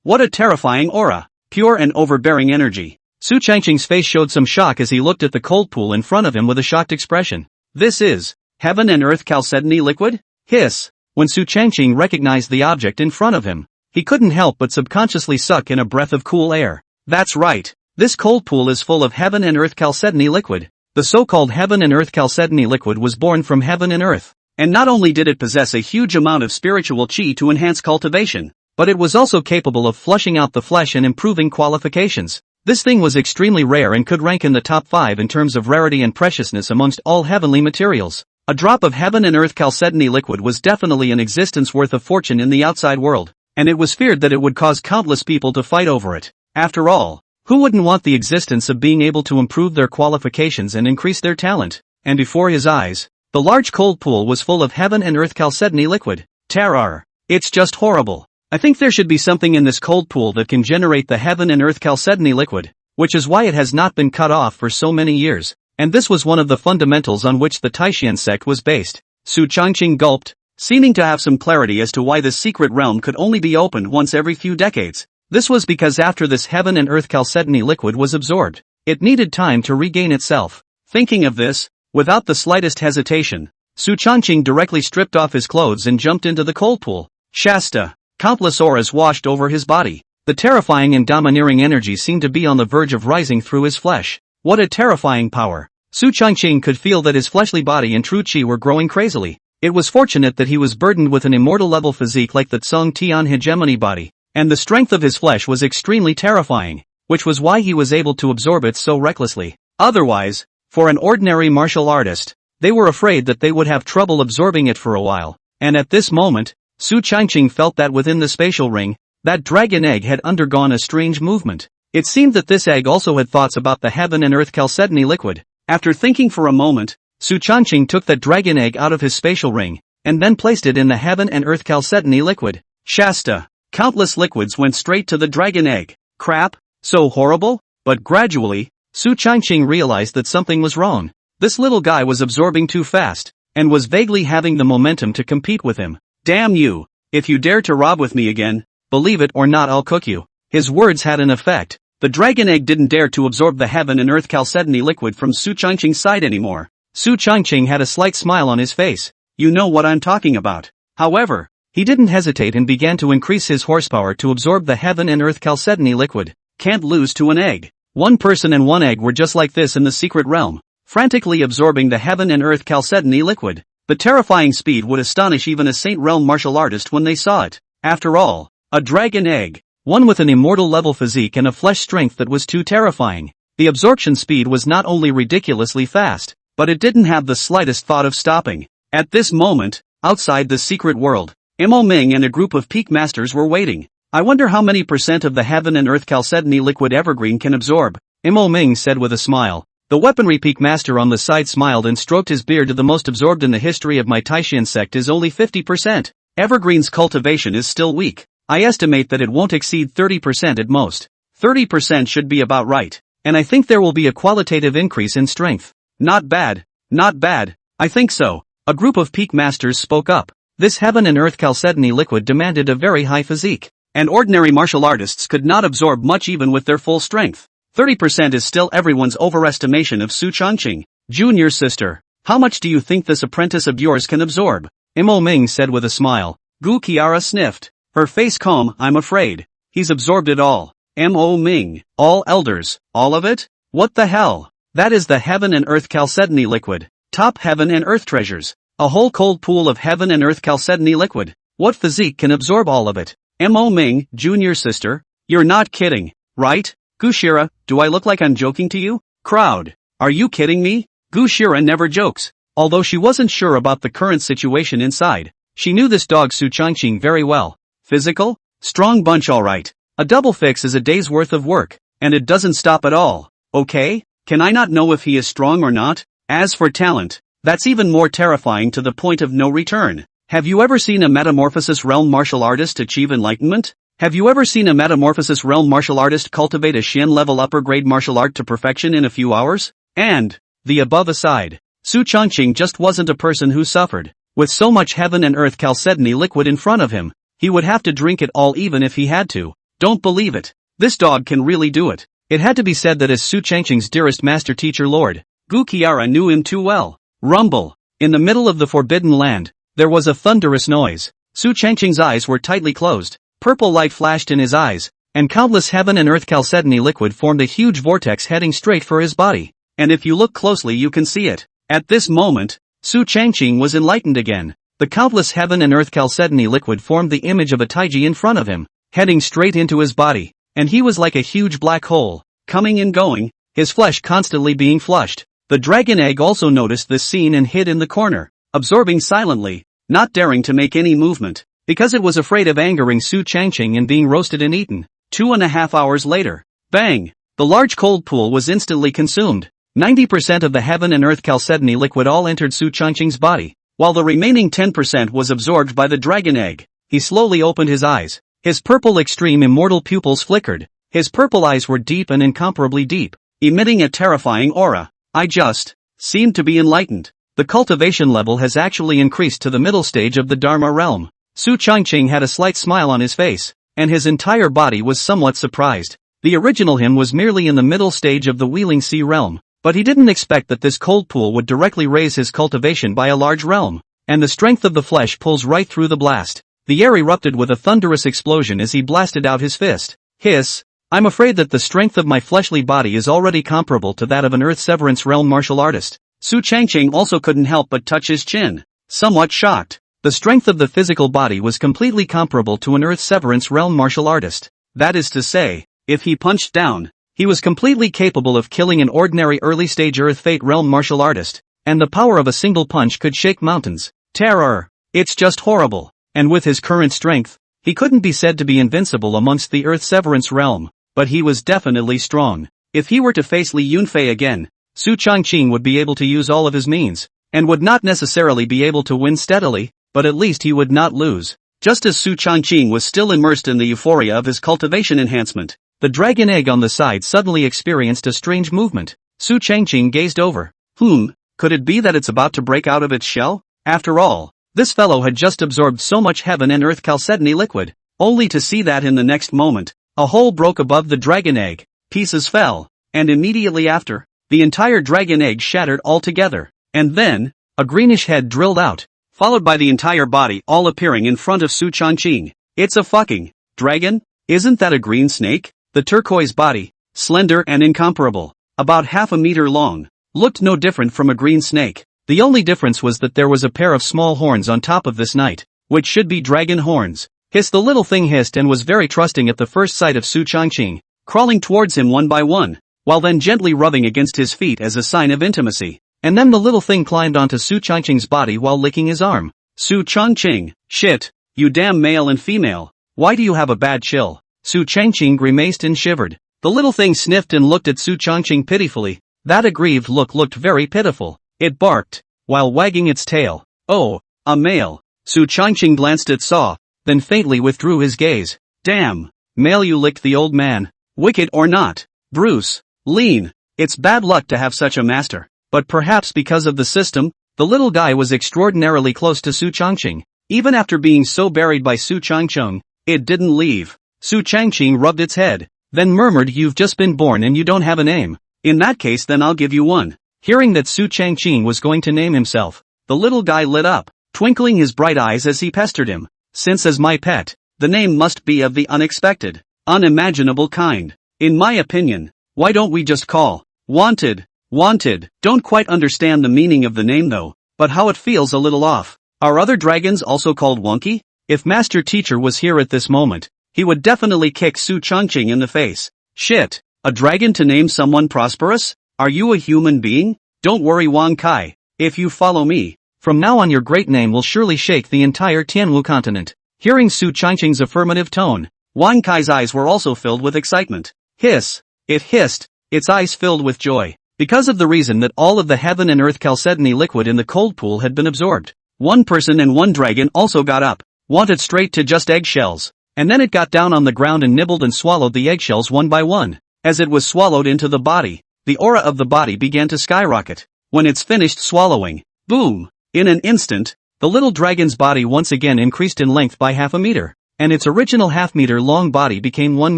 What a terrifying aura. Pure and overbearing energy. Su Changqing's face showed some shock as he looked at the cold pool in front of him with a shocked expression. This is heaven and earth chalcedony liquid? Hiss. When Su Changqing recognized the object in front of him, he couldn't help but subconsciously suck in a breath of cool air. That's right. This cold pool is full of heaven and earth chalcedony liquid. The so-called heaven and earth chalcedony liquid was born from heaven and earth. And not only did it possess a huge amount of spiritual qi to enhance cultivation, but it was also capable of flushing out the flesh and improving qualifications. This thing was extremely rare and could rank in the top 5 in terms of rarity and preciousness amongst all heavenly materials. A drop of heaven and earth chalcedony liquid was definitely an existence worth a fortune in the outside world, and it was feared that it would cause countless people to fight over it. After all, who wouldn't want the existence of being able to improve their qualifications and increase their talent? And before his eyes, the large cold pool was full of heaven and earth chalcedony liquid. Terror. It's just horrible. I think there should be something in this cold pool that can generate the heaven and earth chalcedony liquid, which is why it has not been cut off for so many years, and this was one of the fundamentals on which the Taishan sect was based. Su Changqing gulped, seeming to have some clarity as to why this secret realm could only be opened once every few decades. This was because after this heaven and earth chalcedony liquid was absorbed, it needed time to regain itself. Thinking of this, without the slightest hesitation, Su Changqing directly stripped off his clothes and jumped into the cold pool. Shasta. Countless auras washed over his body. The terrifying and domineering energy seemed to be on the verge of rising through his flesh. What a terrifying power. Su Changqing could feel that his fleshly body and true qi were growing crazily. It was fortunate that he was burdened with an immortal-level physique like the Tsung Tian hegemony body, and the strength of his flesh was extremely terrifying, which was why he was able to absorb it so recklessly. Otherwise, for an ordinary martial artist, they were afraid that they would have trouble absorbing it for a while, and at this moment, Su Changqing felt that within the spatial ring, that dragon egg had undergone a strange movement. It seemed that this egg also had thoughts about the heaven and earth chalcedony liquid. After thinking for a moment, Su Changqing took that dragon egg out of his spatial ring, and then placed it in the heaven and earth chalcedony liquid. Shasta. Countless liquids went straight to the dragon egg. Crap, so horrible? But gradually, Su Changqing realized that something was wrong. This little guy was absorbing too fast, and was vaguely having the momentum to compete with him. Damn you! If you dare to rob with me again, believe it or not I'll cook you. His words had an effect. The dragon egg didn't dare to absorb the heaven and earth chalcedony liquid from Su Changqing's side anymore. Su Changqing had a slight smile on his face. You know what I'm talking about. However, he didn't hesitate and began to increase his horsepower to absorb the heaven and earth chalcedony liquid. Can't lose to an egg. One person and one egg were just like this in the secret realm, frantically absorbing the heaven and earth chalcedony liquid. The terrifying speed would astonish even a Saint Realm martial artist when they saw it. After all, a dragon egg, one with an immortal-level physique and a flesh strength that was too terrifying. The absorption speed was not only ridiculously fast, but it didn't have the slightest thought of stopping. At this moment, outside the secret world, Mo Ming and a group of peak masters were waiting. I wonder how many % of the heaven and earth chalcedony liquid evergreen can absorb, Mo Ming said with a smile. The weaponry peak master on the side smiled and stroked his beard. The most absorbed in the history of my Taishan sect is only 50%. Evergreen's cultivation is still weak. I estimate that it won't exceed 30% at most. 30% should be about right. And I think there will be a qualitative increase in strength. Not bad. Not bad. I think so. A group of peak masters spoke up. This heaven and earth chalcedony liquid demanded a very high physique, and ordinary martial artists could not absorb much even with their full strength. 30% is still everyone's overestimation of Su Changqing. Junior sister, how much do you think this apprentice of yours can absorb? Mo Ming said with a smile. Gu Qiara sniffed, her face calm. I'm afraid he's absorbed it all. Mo Ming, all elders, all of it? What the hell? That is the heaven and earth chalcedony liquid. Top heaven and earth treasures. A whole cold pool of heaven and earth chalcedony liquid. What physique can absorb all of it? Mo Ming, junior sister, you're not kidding, right? Gu Shira, do I look like I'm joking to you? Crowd, are you kidding me? Gu Shira never jokes. Although she wasn't sure about the current situation inside, she knew this dog Su Changqing very well. Physical? Strong bunch alright. A double fix is a day's worth of work, and it doesn't stop at all. Okay? Can I not know if he is strong or not? As for talent, that's even more terrifying to the point of no return. Have you ever seen a Metamorphosis Realm martial artist achieve enlightenment? Have you ever seen a Metamorphosis Realm martial artist cultivate a Xian level upper grade martial art to perfection in a few hours? And, the above aside, Su Changqing just wasn't a person who suffered. With so much heaven and earth chalcedony liquid in front of him, he would have to drink it all even if he had to. Don't believe it. This dog can really do it. It had to be said that as Su Changqing's dearest master teacher Lord Gu Qiara knew him too well. Rumble. In the middle of the forbidden land, there was a thunderous noise. Su Changqing's eyes were tightly closed. Purple light flashed in his eyes, and countless heaven and earth chalcedony liquid formed a huge vortex heading straight for his body. And if you look closely you can see it. At this moment, Su Changqing was enlightened again. The countless heaven and earth chalcedony liquid formed the image of a taiji in front of him, heading straight into his body, and he was like a huge black hole, coming and going, his flesh constantly being flushed. The dragon egg also noticed this scene and hid in the corner, absorbing silently, not daring to make any movement, because it was afraid of angering Su Changqing and being roasted and eaten. 2.5 hours later, bang! The large cold pool was instantly consumed. 90% of the heaven and earth chalcedony liquid all entered Su Changqing's body, while the remaining 10% was absorbed by the dragon egg. He slowly opened his eyes. His purple extreme immortal pupils flickered. His purple eyes were deep and incomparably deep, emitting a terrifying aura. I just seemed to be enlightened. The cultivation level has actually increased to the middle stage of the Dharma realm. Su Changqing had a slight smile on his face, and his entire body was somewhat surprised. The original him was merely in the middle stage of the Wheeling Sea realm, but he didn't expect that this cold pool would directly raise his cultivation by a large realm, and the strength of the flesh pulls right through the blast. The air erupted with a thunderous explosion as he blasted out his fist. Hiss! I'm afraid that the strength of my fleshly body is already comparable to that of an Earth Severance realm martial artist. Su Changqing also couldn't help but touch his chin, somewhat shocked. The strength of the physical body was completely comparable to an Earth Severance realm martial artist. That is to say, if he punched down, he was completely capable of killing an ordinary early-stage Earth Fate realm martial artist, and the power of a single punch could shake mountains. Terror! It's just horrible. And with his current strength, he couldn't be said to be invincible amongst the Earth Severance realm, but he was definitely strong. If he were to face Li Yunfei again, Su Changqing would be able to use all of his means, and would not necessarily be able to win steadily, but at least he would not lose. Just as Su Changqing was still immersed in the euphoria of his cultivation enhancement, the dragon egg on the side suddenly experienced a strange movement. Su Changqing gazed over. Could it be that it's about to break out of its shell? After all, this fellow had just absorbed so much heaven and earth chalcedony liquid, only to see that in the next moment, a hole broke above the dragon egg, pieces fell, and immediately after, the entire dragon egg shattered altogether, and then, a greenish head drilled out, followed by the entire body all appearing in front of Su Changqing. It's a fucking dragon? Isn't that a green snake? The turquoise body, slender and incomparable, about half a meter long, looked no different from a green snake. The only difference was that there was a pair of small horns on top of this knight, which should be dragon horns. Hiss! The little thing hissed and was very trusting at the first sight of Su Changqing, crawling towards him one by one, while then gently rubbing against his feet as a sign of intimacy. And then the little thing climbed onto Su Changqing's body while licking his arm. Su Changqing, shit, you damn male and female, why do you have a bad chill? Su Changqing grimaced and shivered. The little thing sniffed and looked at Su Changqing pitifully. That aggrieved look looked very pitiful. It barked, while wagging its tail. Oh, a male. Su Changqing glanced at Saw, then faintly withdrew his gaze. Damn, male, you licked the old man. Wicked or not, Bruce, lean. It's bad luck to have such a master. But perhaps because of the system, the little guy was extraordinarily close to Su Changqing. Even after being so buried by Su Changqing, it didn't leave. Su Changqing rubbed its head, then murmured, you've just been born and you don't have a name. In that case then I'll give you one. Hearing that Su Changqing was going to name himself, the little guy lit up, twinkling his bright eyes as he pestered him. Since as my pet, the name must be of the unexpected, unimaginable kind. In my opinion, why don't we just call Wanted? Wanted. Don't quite understand the meaning of the name though, but how it feels a little off. Are other dragons also called Wonky? If Master Teacher was here at this moment, he would definitely kick Su Changqing in the face. Shit, a dragon to name someone prosperous? Are you a human being? Don't worry Wang Kai, if you follow me, from now on your great name will surely shake the entire Tianwu continent. Hearing Su Changqing's affirmative tone, Wang Kai's eyes were also filled with excitement. Hiss! It hissed, its eyes filled with joy, because of the reason that all of the heaven and earth chalcedony liquid in the cold pool had been absorbed. One person and one dragon also got up, wanted straight to just eggshells. And then it got down on the ground and nibbled and swallowed the eggshells one by one. As it was swallowed into the body, the aura of the body began to skyrocket. when it's finished swallowing. Boom! In an instant, the little dragon's body once again increased in length by half a meter, and its original half-meter long body became 1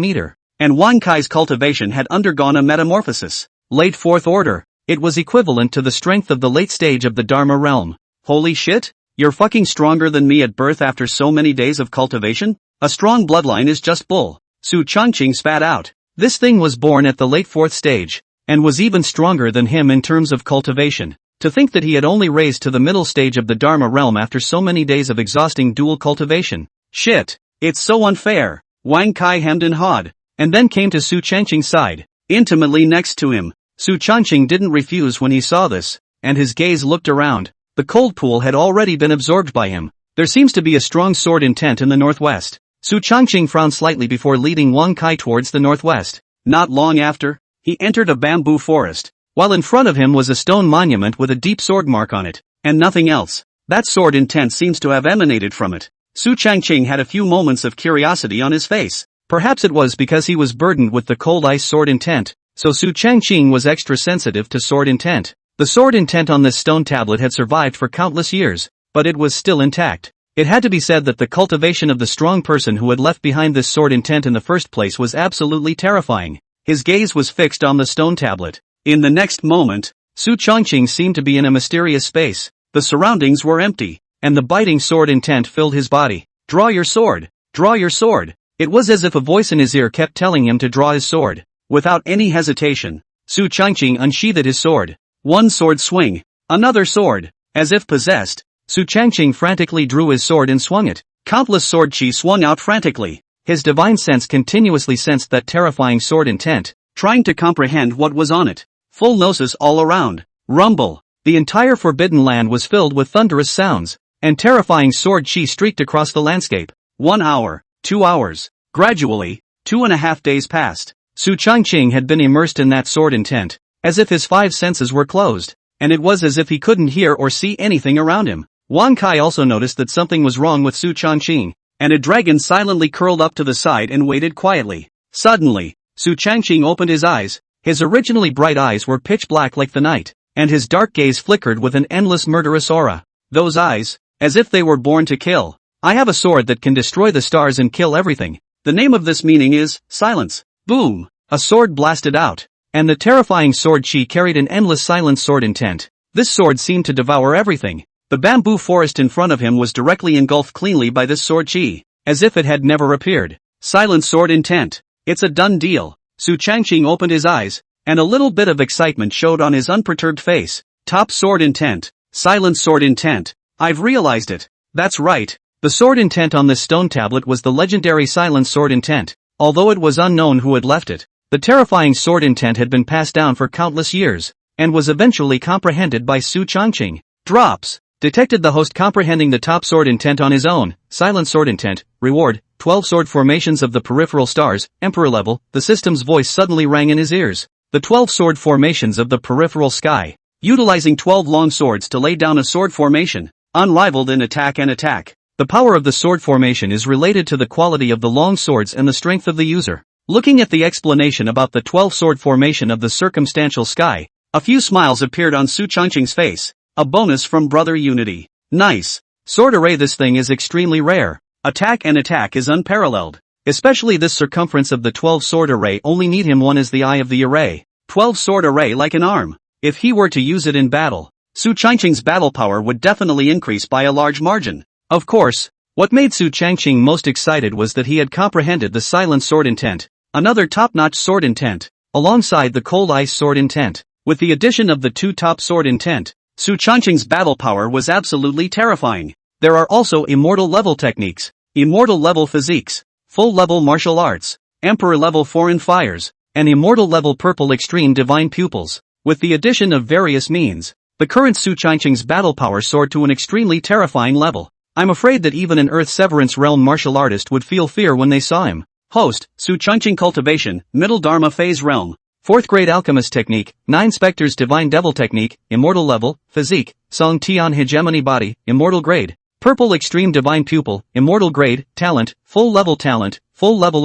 meter. And Wankai's cultivation had undergone a metamorphosis. Late fourth order. It was equivalent to the strength of the late stage of the Dharma realm. Holy shit? You're fucking stronger than me at birth after so many days of cultivation? A strong bloodline is just bull. Su Changqing spat out. This thing was born at the late fourth stage, and was even stronger than him in terms of cultivation. To think that he had only raised to the middle stage of the Dharma realm after so many days of exhausting dual cultivation. Shit. It's so unfair. Wang Kai hemmed and hawed, and then came to Su Changqing's side, intimately next to him. Su Changqing didn't refuse when he saw this, and his gaze looked around. The cold pool had already been absorbed by him. There seems to be a strong sword intent in the northwest. Su Changqing frowned slightly before leading Wang Kai towards the northwest. Not long after, he entered a bamboo forest, while in front of him was a stone monument with a deep sword mark on it, and nothing else. That sword intent seems to have emanated from it. Su Changqing had a few moments of curiosity on his face. Perhaps it was because he was burdened with the cold ice sword intent, so Su Changqing was extra sensitive to sword intent. The sword intent on this stone tablet had survived for countless years, but it was still intact. It had to be said that the cultivation of the strong person who had left behind this sword intent in the first place was absolutely terrifying. His gaze was fixed on the stone tablet. In the next moment, Su Changqing seemed to be in a mysterious space. The surroundings were empty, and the biting sword intent filled his body. Draw your sword! Draw your sword! It was as if a voice in his ear kept telling him to draw his sword. Without any hesitation, Su Changqing unsheathed his sword. One sword swing. Another sword. As if possessed, Su Changqing frantically drew his sword and swung it. Countless sword chi swung out frantically. His divine sense continuously sensed that terrifying sword intent, trying to comprehend what was on it. Full gnosis all around. Rumble. The entire forbidden land was filled with thunderous sounds, and terrifying sword chi streaked across the landscape. 1 hour. 2 hours. Gradually, 2.5 days passed. Su Changqing had been immersed in that sword intent, as if his 5 senses were closed, and it was as if he couldn't hear or see anything around him. Wang Kai also noticed that something was wrong with Su Changqing, and a dragon silently curled up to the side and waited quietly. Suddenly, Su Changqing opened his eyes. His originally bright eyes were pitch black like the night, and his dark gaze flickered with an endless murderous aura. Those eyes, as if they were born to kill. I have a sword that can destroy the stars and kill everything. The name of this meaning is silence. Boom! A sword blasted out, and the terrifying sword chi carried an endless silent sword intent. This sword seemed to devour everything. The bamboo forest in front of him was directly engulfed cleanly by this sword chi, as if it had never appeared. Silent sword intent. It's a done deal. Su Changqing opened his eyes, and a little bit of excitement showed on his unperturbed face. Top sword intent. Silent sword intent. I've realized it. That's right. The sword intent on this stone tablet was the legendary silent sword intent. Although it was unknown who had left it, the terrifying sword intent had been passed down for countless years, and was eventually comprehended by Su Changqing. Drops. Detected the host comprehending the top sword intent on his own. Silent sword intent. Reward. 12 sword formations of the peripheral stars. Emperor level. The system's voice suddenly rang in his ears. The 12 sword formations of the peripheral sky. Utilizing 12 long swords to lay down a sword formation. Unrivaled in attack and attack. The power of the sword formation is related to the quality of the long swords and the strength of the user. Looking at the explanation about the 12 sword formation of the circumstantial sky, a few smiles appeared on Su Changqing's face. A bonus from Brother Unity. Nice. Sword array. This thing is extremely rare. Attack and attack is unparalleled. Especially this circumference of the 12 sword array. Only need him one as the eye of the array. 12 sword array like an arm. If he were to use it in battle, Su Changqing's battle power would definitely increase by a large margin. Of course, what made Su Changqing most excited was that he had comprehended the silent sword intent, another top-notch sword intent, alongside the cold ice sword intent. With the addition of the 2 top sword intent, Su Changqing's battle power was absolutely terrifying. There are also immortal level techniques, immortal level physiques, full level martial arts, emperor level foreign fires, and immortal level purple extreme divine pupils. With the addition of various means, the current Su Changqing's battle power soared to an extremely terrifying level. I'm afraid that even an Earth Severance realm martial artist would feel fear when they saw him. Host, Su Changqing cultivation, middle Dharma phase realm. 4th grade alchemist technique, 9 specters divine devil technique, immortal level, physique, Song Tian hegemony body, immortal grade. Purple extreme divine pupil, immortal grade, talent, full level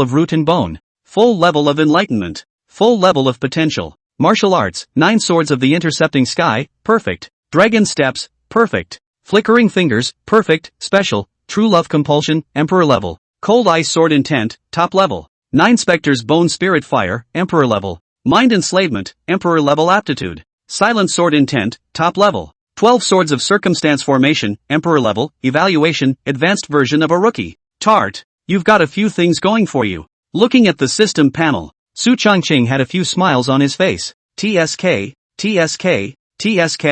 of root and bone. Full level of enlightenment. Full level of potential. Martial arts, 9 swords of the intercepting sky, perfect. Dragon steps, perfect. Flickering fingers, perfect. Special, true love compulsion, emperor level. Cold ice sword intent, top level. 9 specters bone spirit fire, emperor level. Mind enslavement, emperor level aptitude. Silent sword intent, top level. 12 swords of circumstance formation, emperor level, evaluation, advanced version of a rookie. Tart, you've got a few things going for you. Looking at the system panel, Su Changqing had a few smiles on his face. TSK, TSK, TSK.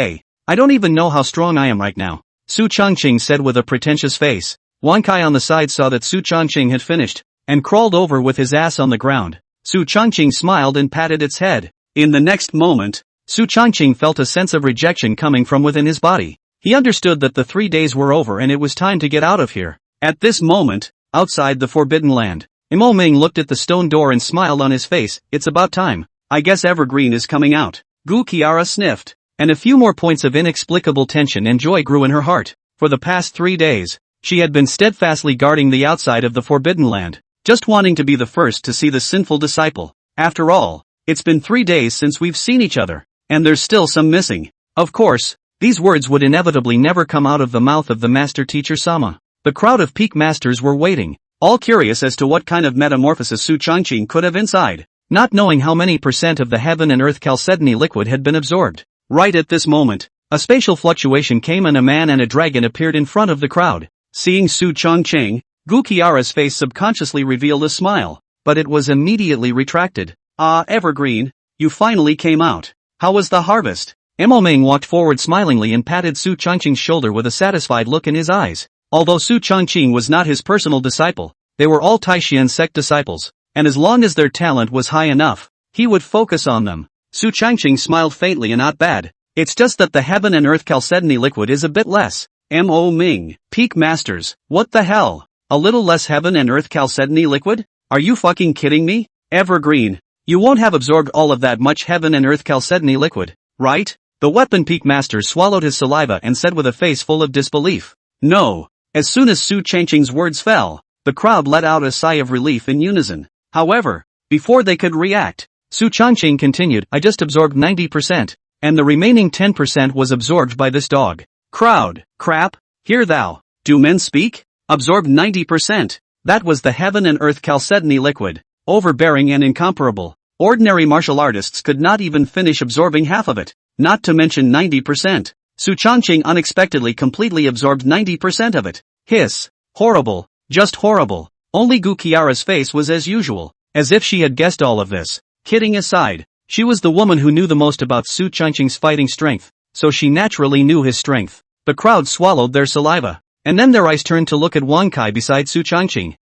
I don't even know how strong I am right now, Su Changqing said with a pretentious face. Wang Kai on the side saw that Su Changqing had finished, and crawled over with his ass on the ground. Su Changqing smiled and patted its head. In the next moment, Su Changqing felt a sense of rejection coming from within his body. He understood that the 3 days were over and it was time to get out of here. At this moment, outside the Forbidden Land, Imo Ming looked at the stone door and smiled on his face. It's about time. I guess Evergreen is coming out. Gu Qiara sniffed. And a few more points of inexplicable tension and joy grew in her heart. For the past 3 days, she had been steadfastly guarding the outside of the Forbidden Land, just wanting to be the first to see the sinful disciple. After all, it's been 3 days since we've seen each other, and there's still some missing. Of course, these words would inevitably never come out of the mouth of the master teacher Sama. The crowd of peak masters were waiting, all curious as to what kind of metamorphosis Su Changqing could have inside, not knowing how many % of the heaven and earth chalcedony liquid had been absorbed. Right at this moment, a spatial fluctuation came and a man and a dragon appeared in front of the crowd. Seeing Su Changqing, Gu Qiara's face subconsciously revealed a smile, but it was immediately retracted. Ah, Evergreen, you finally came out. How was the harvest? Imo Ming walked forward smilingly and patted Su Changqing's shoulder with a satisfied look in his eyes. Although Su Changqing was not his personal disciple, they were all Taishian sect disciples, and as long as their talent was high enough, he would focus on them. Su Changqing smiled faintly and not bad. It's just that the heaven and earth chalcedony liquid is a bit less. Mo Ming, peak masters, what the hell? A little less heaven and earth chalcedony liquid? Are you fucking kidding me? Evergreen, you won't have absorbed all of that much heaven and earth chalcedony liquid, right? The weapon peak master swallowed his saliva and said with a face full of disbelief. No. As soon as Su Changqing's words fell, the crowd let out a sigh of relief in unison. However, before they could react, Su Changqing continued, I just absorbed 90%, and the remaining 10% was absorbed by this dog. Crowd, crap, hear thou, do men speak? Absorbed 90%. That was the heaven and earth chalcedony liquid, overbearing and incomparable. Ordinary martial artists could not even finish absorbing half of it, not to mention 90%. Su Changqing unexpectedly completely absorbed 90% of it. Hiss. Horrible, just horrible. Only Gu Qiara's face was as usual, as if she had guessed all of this. Kidding aside, she was the woman who knew the most about Su Changqing's fighting strength, so she naturally knew his strength. The crowd swallowed their saliva, and then their eyes turned to look at Wang Kai beside Su Changqing.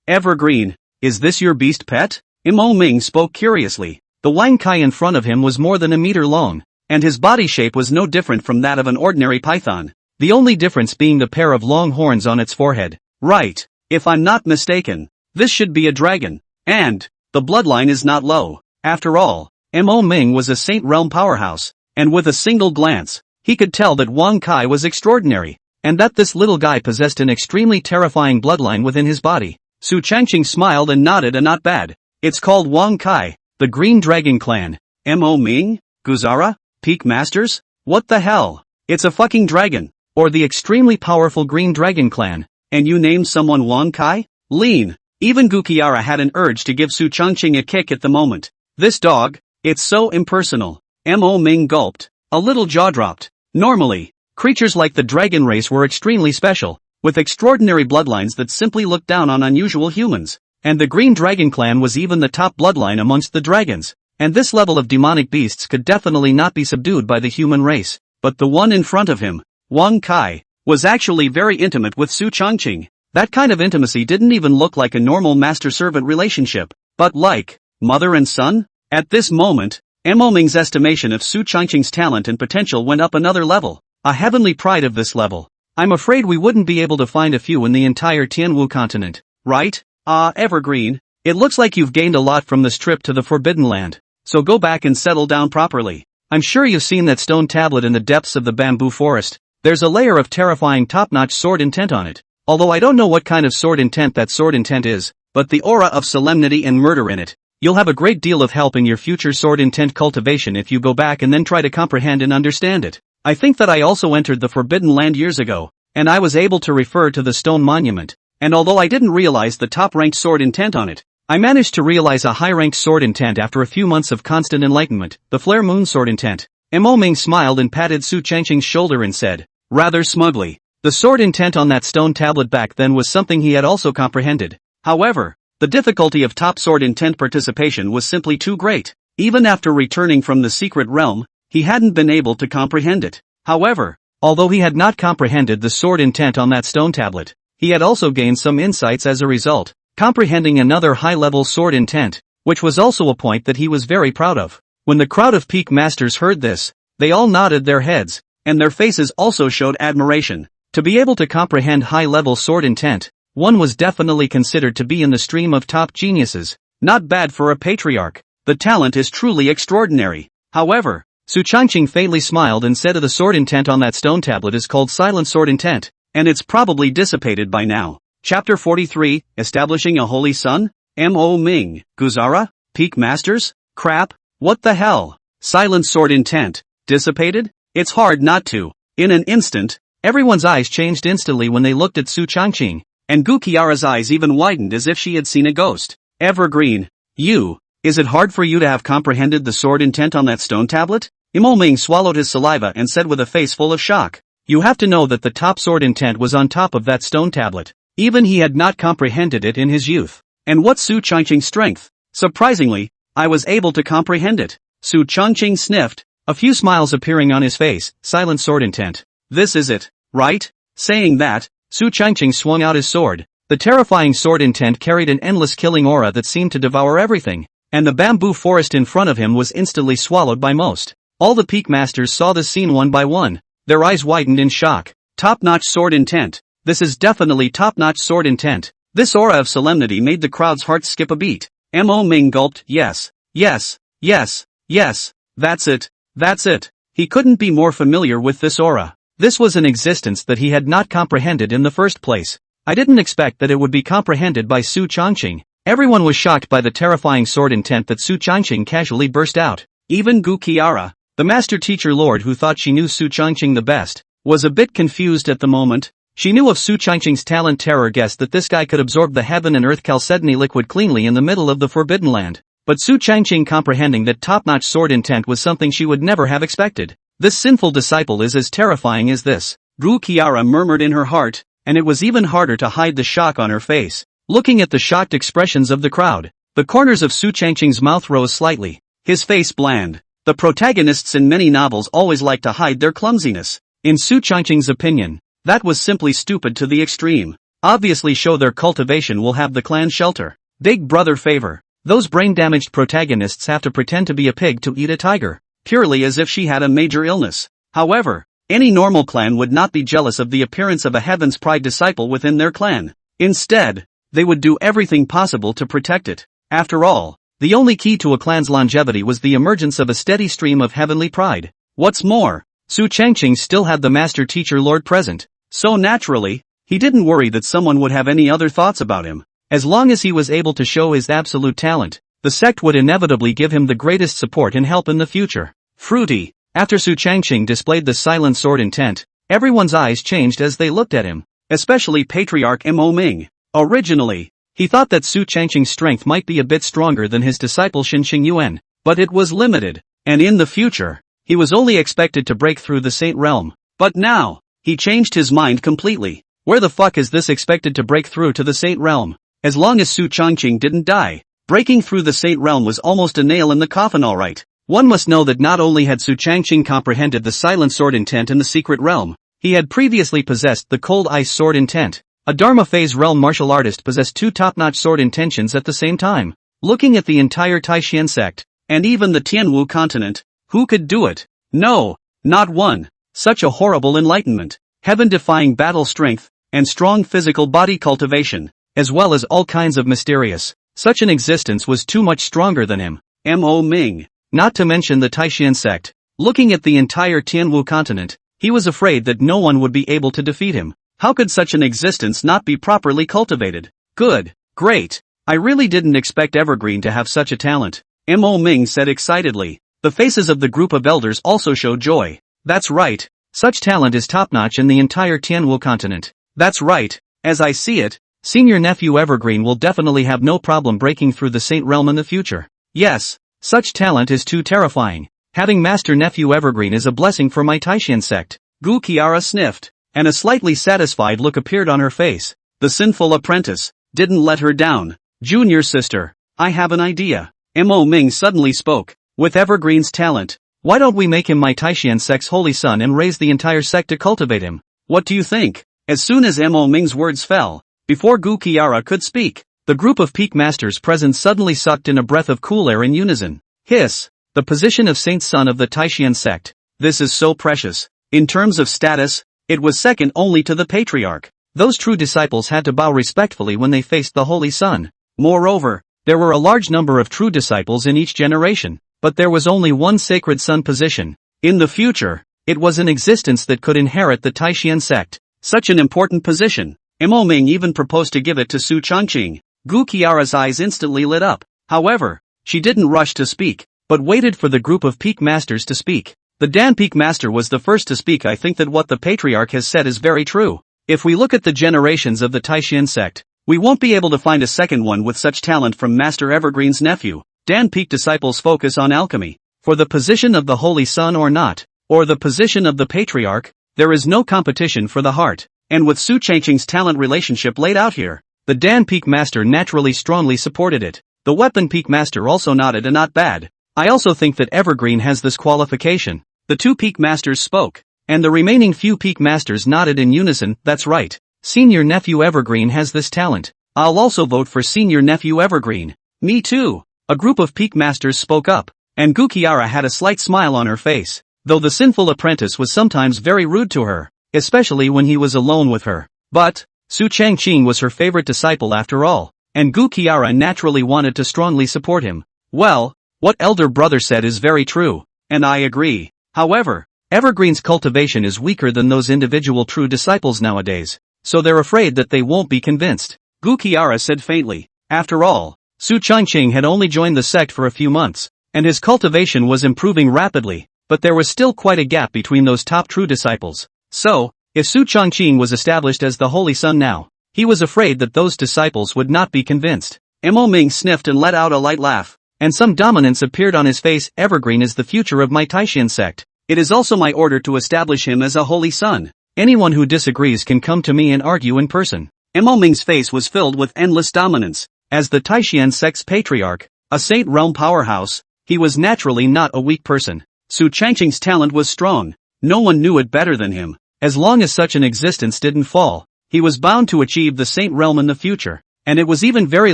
Evergreen, is this your beast pet? Imo Ming spoke curiously. The Wang Kai in front of him was more than a meter long, and his body shape was no different from that of an ordinary python, the only difference being the pair of long horns on its forehead. Right, if I'm not mistaken, this should be a dragon, and the bloodline is not low. After all, Mo Ming was a Saint Realm powerhouse, and with a single glance, he could tell that Wang Kai was extraordinary, and that this little guy possessed an extremely terrifying bloodline within his body. Su Changqing smiled and nodded a not bad. It's called Wang Kai, the Green Dragon Clan. Mo Ming? Guzara? Peak Masters? What the hell? It's a fucking dragon, or the extremely powerful Green Dragon Clan, and you named someone Wang Kai? Lean. Even Gu Qiara had an urge to give Su Changqing a kick at the moment. This dog, it's so impersonal. Mo Ming gulped, a little jaw dropped. Normally, creatures like the dragon race were extremely special, with extraordinary bloodlines that simply looked down on unusual humans, and the Green Dragon Clan was even the top bloodline amongst the dragons, and this level of demonic beasts could definitely not be subdued by the human race. But the one in front of him, Wang Kai, was actually very intimate with Su Changqing. That kind of intimacy didn't even look like a normal master-servant relationship, but like mother and son? At this moment, Mo Ming's estimation of Su Changqing's talent and potential went up another level, a heavenly pride of this level. I'm afraid we wouldn't be able to find a few in the entire Tianwu continent, right? Evergreen, it looks like you've gained a lot from this trip to the Forbidden Land, so go back and settle down properly. I'm sure you've seen that stone tablet in the depths of the bamboo forest. There's a layer of terrifying top-notch sword intent on it. Although I don't know what kind of sword intent that sword intent is, but the aura of solemnity and murder in it You'll have a great deal of help in your future sword intent cultivation if you go back and then try to comprehend and understand it. I think that I also entered the Forbidden Land years ago, and I was able to refer to the stone monument, and although I didn't realize the top-ranked sword intent on it, I managed to realize a high-ranked sword intent after a few months of constant enlightenment, the Flare Moon sword intent. Mo Ming smiled and patted Su Changqing's shoulder and said, rather smugly, the sword intent on that stone tablet back then was something he had also comprehended. However, the difficulty of top sword intent participation was simply too great. Even after returning from the secret realm, he hadn't been able to comprehend it. However, although he had not comprehended the sword intent on that stone tablet, he had also gained some insights as a result, comprehending another high-level sword intent, which was also a point that he was very proud of. When the crowd of peak masters heard this, they all nodded their heads, and their faces also showed admiration. To be able to comprehend high-level sword intent, one was definitely considered to be in the stream of top geniuses. Not bad for a patriarch. The talent is truly extraordinary. However, Su Changqing faintly smiled and said the sword intent on that stone tablet is called Silent Sword Intent, and it's probably dissipated by now. Chapter 43, Establishing a Holy Sun? Mo Ming, Guzara? Peak Masters? Crap, what the hell? Silent Sword Intent, dissipated? It's hard not to. In an instant, everyone's eyes changed instantly when they looked at Su Changqing, and Gu Qiara's eyes even widened as if she had seen a ghost. Evergreen, is it hard for you to have comprehended the sword intent on that stone tablet? Mo Ming swallowed his saliva and said with a face full of shock. You have to know that the top sword intent was on top of that stone tablet. Even he had not comprehended it in his youth. And what's Su Changqing's strength? Surprisingly, I was able to comprehend it. Su Changqing sniffed, a few smiles appearing on his face. Silent sword intent. This is it, right? Saying that, Su Changqing swung out his sword. The terrifying sword intent carried an endless killing aura that seemed to devour everything, and the bamboo forest in front of him was instantly swallowed by most. All the peak masters saw this scene one by one. Their eyes widened in shock. Top-notch sword intent. This is definitely top-notch sword intent. This aura of solemnity made the crowd's hearts skip a beat. Mo Ming gulped, yes, yes, yes, yes, that's it, that's it. He couldn't be more familiar with this aura. This was an existence that he had not comprehended in the first place. I didn't expect that it would be comprehended by Su Changqing. Everyone was shocked by the terrifying sword intent that Su Changqing casually burst out. Even Gu Qiara, the master teacher lord who thought she knew Su Changqing the best, was a bit confused at the moment. She knew of Su Changqing's talent. Terror guessed that this guy could absorb the heaven and earth chalcedony liquid cleanly in the middle of the Forbidden Land. But Su Changqing comprehending that top-notch sword intent was something she would never have expected. This sinful disciple is as terrifying as this. Gu Qiara murmured in her heart, and it was even harder to hide the shock on her face. Looking at the shocked expressions of the crowd, the corners of Su Changqing's mouth rose slightly, his face bland. The protagonists in many novels always like to hide their clumsiness. In Su Changqing's opinion, that was simply stupid to the extreme. Obviously show their cultivation will have the clan shelter. Big brother favor. Those brain-damaged protagonists have to pretend to be a pig to eat a tiger, purely as if she had a major illness. However, any normal clan would not be jealous of the appearance of a Heaven's Pride disciple within their clan. Instead, they would do everything possible to protect it. After all, the only key to a clan's longevity was the emergence of a steady stream of heavenly pride. What's more, Su Changqing still had the master teacher lord present, so naturally, he didn't worry that someone would have any other thoughts about him. As long as he was able to show his absolute talent, the sect would inevitably give him the greatest support and help in the future. Fruity. After Su Changqing displayed the silent sword intent, everyone's eyes changed as they looked at him, especially Patriarch Mo Ming. Originally, he thought that Su Changqing's strength might be a bit stronger than his disciple Xinxing Yuan, but it was limited, and in the future, he was only expected to break through the Saint Realm. But now, he changed his mind completely. Where the fuck is this expected to break through to the Saint Realm? As long as Su Changqing didn't die, breaking through the Saint Realm was almost a nail in the coffin alright. One must know that not only had Su Changqing comprehended the silent sword intent in the secret realm, he had previously possessed the cold ice sword intent. A Dharma phase realm martial artist possessed two top-notch sword intentions at the same time. Looking at the entire Taishan sect, and even the Tianwu continent, who could do it? No, not one. Such a horrible enlightenment, heaven-defying battle strength, and strong physical body cultivation, as well as all kinds of mysterious. Such an existence was too much stronger than him. Mo Ming. Not to mention the Taishan sect. Looking at the entire Tianwu continent, he was afraid that no one would be able to defeat him. How could such an existence not be properly cultivated? Good, great, I really didn't expect Evergreen to have such a talent, Mo Ming said excitedly. The faces of the group of elders also showed joy. That's right. Such talent is top-notch in the entire Tianwu continent. That's right. As I see it, senior nephew Evergreen will definitely have no problem breaking through the Saint Realm in the future. Yes, such talent is too terrifying. Having master nephew Evergreen is a blessing for my Taishan sect. Gu Qiara sniffed, and a slightly satisfied look appeared on her face. The sinful apprentice didn't let her down. Junior sister, I have an idea. Mo Ming suddenly spoke. With Evergreen's talent, why don't we make him my Taishan sect's holy son and raise the entire sect to cultivate him? What do you think? As soon as Mo Ming's words fell, before Gu Qiara could speak, the group of peak masters present suddenly sucked in a breath of cool air in unison. Hiss! The position of Saint Son of the Taishan sect. This is so precious. In terms of status, it was second only to the patriarch. Those true disciples had to bow respectfully when they faced the Holy Son. Moreover, there were a large number of true disciples in each generation, but there was only one sacred son position. In the future, it was an existence that could inherit the Taishan sect. Such an important position. Mo Ming even proposed to give it to Su Changqing. Gu Qiara's eyes instantly lit up. However, she didn't rush to speak, but waited for the group of peak masters to speak. The Dan Peak Master was the first to speak. I think that what the patriarch has said is very true. If we look at the generations of the Taishan sect, we won't be able to find a second one with such talent from Master Evergreen's nephew. Dan Peak disciples focus on alchemy. For the position of the Holy Son or not, or the position of the patriarch, there is no competition for the heart. And with Su Changqing's talent relationship laid out here, the Dan Peak Master naturally strongly supported it. The Weapon Peak Master also nodded, and not bad. I also think that Evergreen has this qualification. The two Peak Masters spoke, and the remaining few Peak Masters nodded in unison. That's right. Senior nephew Evergreen has this talent. I'll also vote for senior nephew Evergreen. Me too. A group of Peak Masters spoke up, and Gu Qiara had a slight smile on her face, though the sinful apprentice was sometimes very rude to her, especially when he was alone with her. But Su Changqing was her favorite disciple after all, and Gu Qiara naturally wanted to strongly support him. Well, what elder brother said is very true, and I agree. However, Evergreen's cultivation is weaker than those individual true disciples nowadays, so they're afraid that they won't be convinced. Gu Qiara said faintly. After all, Su Changqing had only joined the sect for a few months, and his cultivation was improving rapidly, but there was still quite a gap between those top true disciples. So, if Su Changqing was established as the Holy Son now, he was afraid that those disciples would not be convinced. Mo Ming sniffed and let out a light laugh, and some dominance appeared on his face. Evergreen is the future of my Taishan sect. It is also my order to establish him as a Holy Son. Anyone who disagrees can come to me and argue in person. Mo Ming's face was filled with endless dominance. As the Taishan sect's patriarch, a Saint Realm powerhouse, he was naturally not a weak person. Su Changqing's talent was strong. No one knew it better than him. As long as such an existence didn't fall, he was bound to achieve the Saint Realm in the future, and it was even very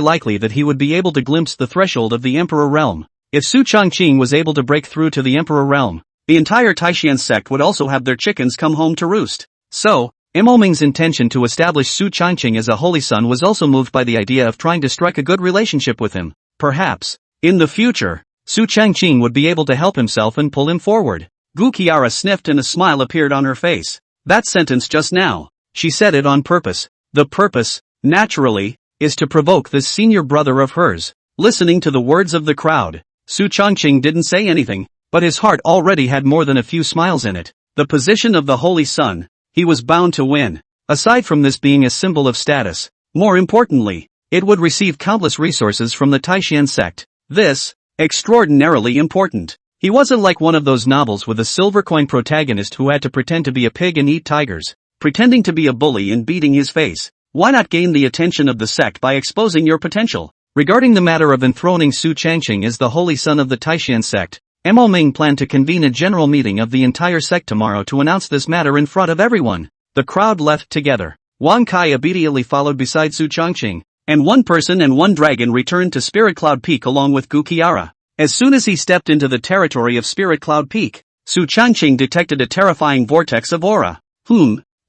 likely that he would be able to glimpse the threshold of the Emperor Realm. If Su Changqing was able to break through to the Emperor Realm, the entire Taishan sect would also have their chickens come home to roost. So, Mo Ming's intention to establish Su Changqing as a holy son was also moved by the idea of trying to strike a good relationship with him. Perhaps, in the future, Su Changqing would be able to help himself and pull him forward. Gu Qiara sniffed and a smile appeared on her face. That sentence just now, she said it on purpose. The purpose, naturally, is to provoke this senior brother of hers. Listening to the words of the crowd, Su Changqing didn't say anything, but his heart already had more than a few smiles in it. The position of the Holy Son, he was bound to win. Aside from this being a symbol of status, more importantly, it would receive countless resources from the Taishan sect. This, extraordinarily important. He wasn't like one of those novels with a silver coin protagonist who had to pretend to be a pig and eat tigers, pretending to be a bully and beating his face. Why not gain the attention of the sect by exposing your potential? Regarding the matter of enthroning Su Changqing as the Holy Son of the Taishan sect, Mo Ming planned to convene a general meeting of the entire sect tomorrow to announce this matter in front of everyone. The crowd left together. Wang Kai immediately followed beside Su Changqing, and one person and one dragon returned to Spirit Cloud Peak along with Gu Qiara. As soon as he stepped into the territory of Spirit Cloud Peak, Su Changqing detected a terrifying vortex of aura.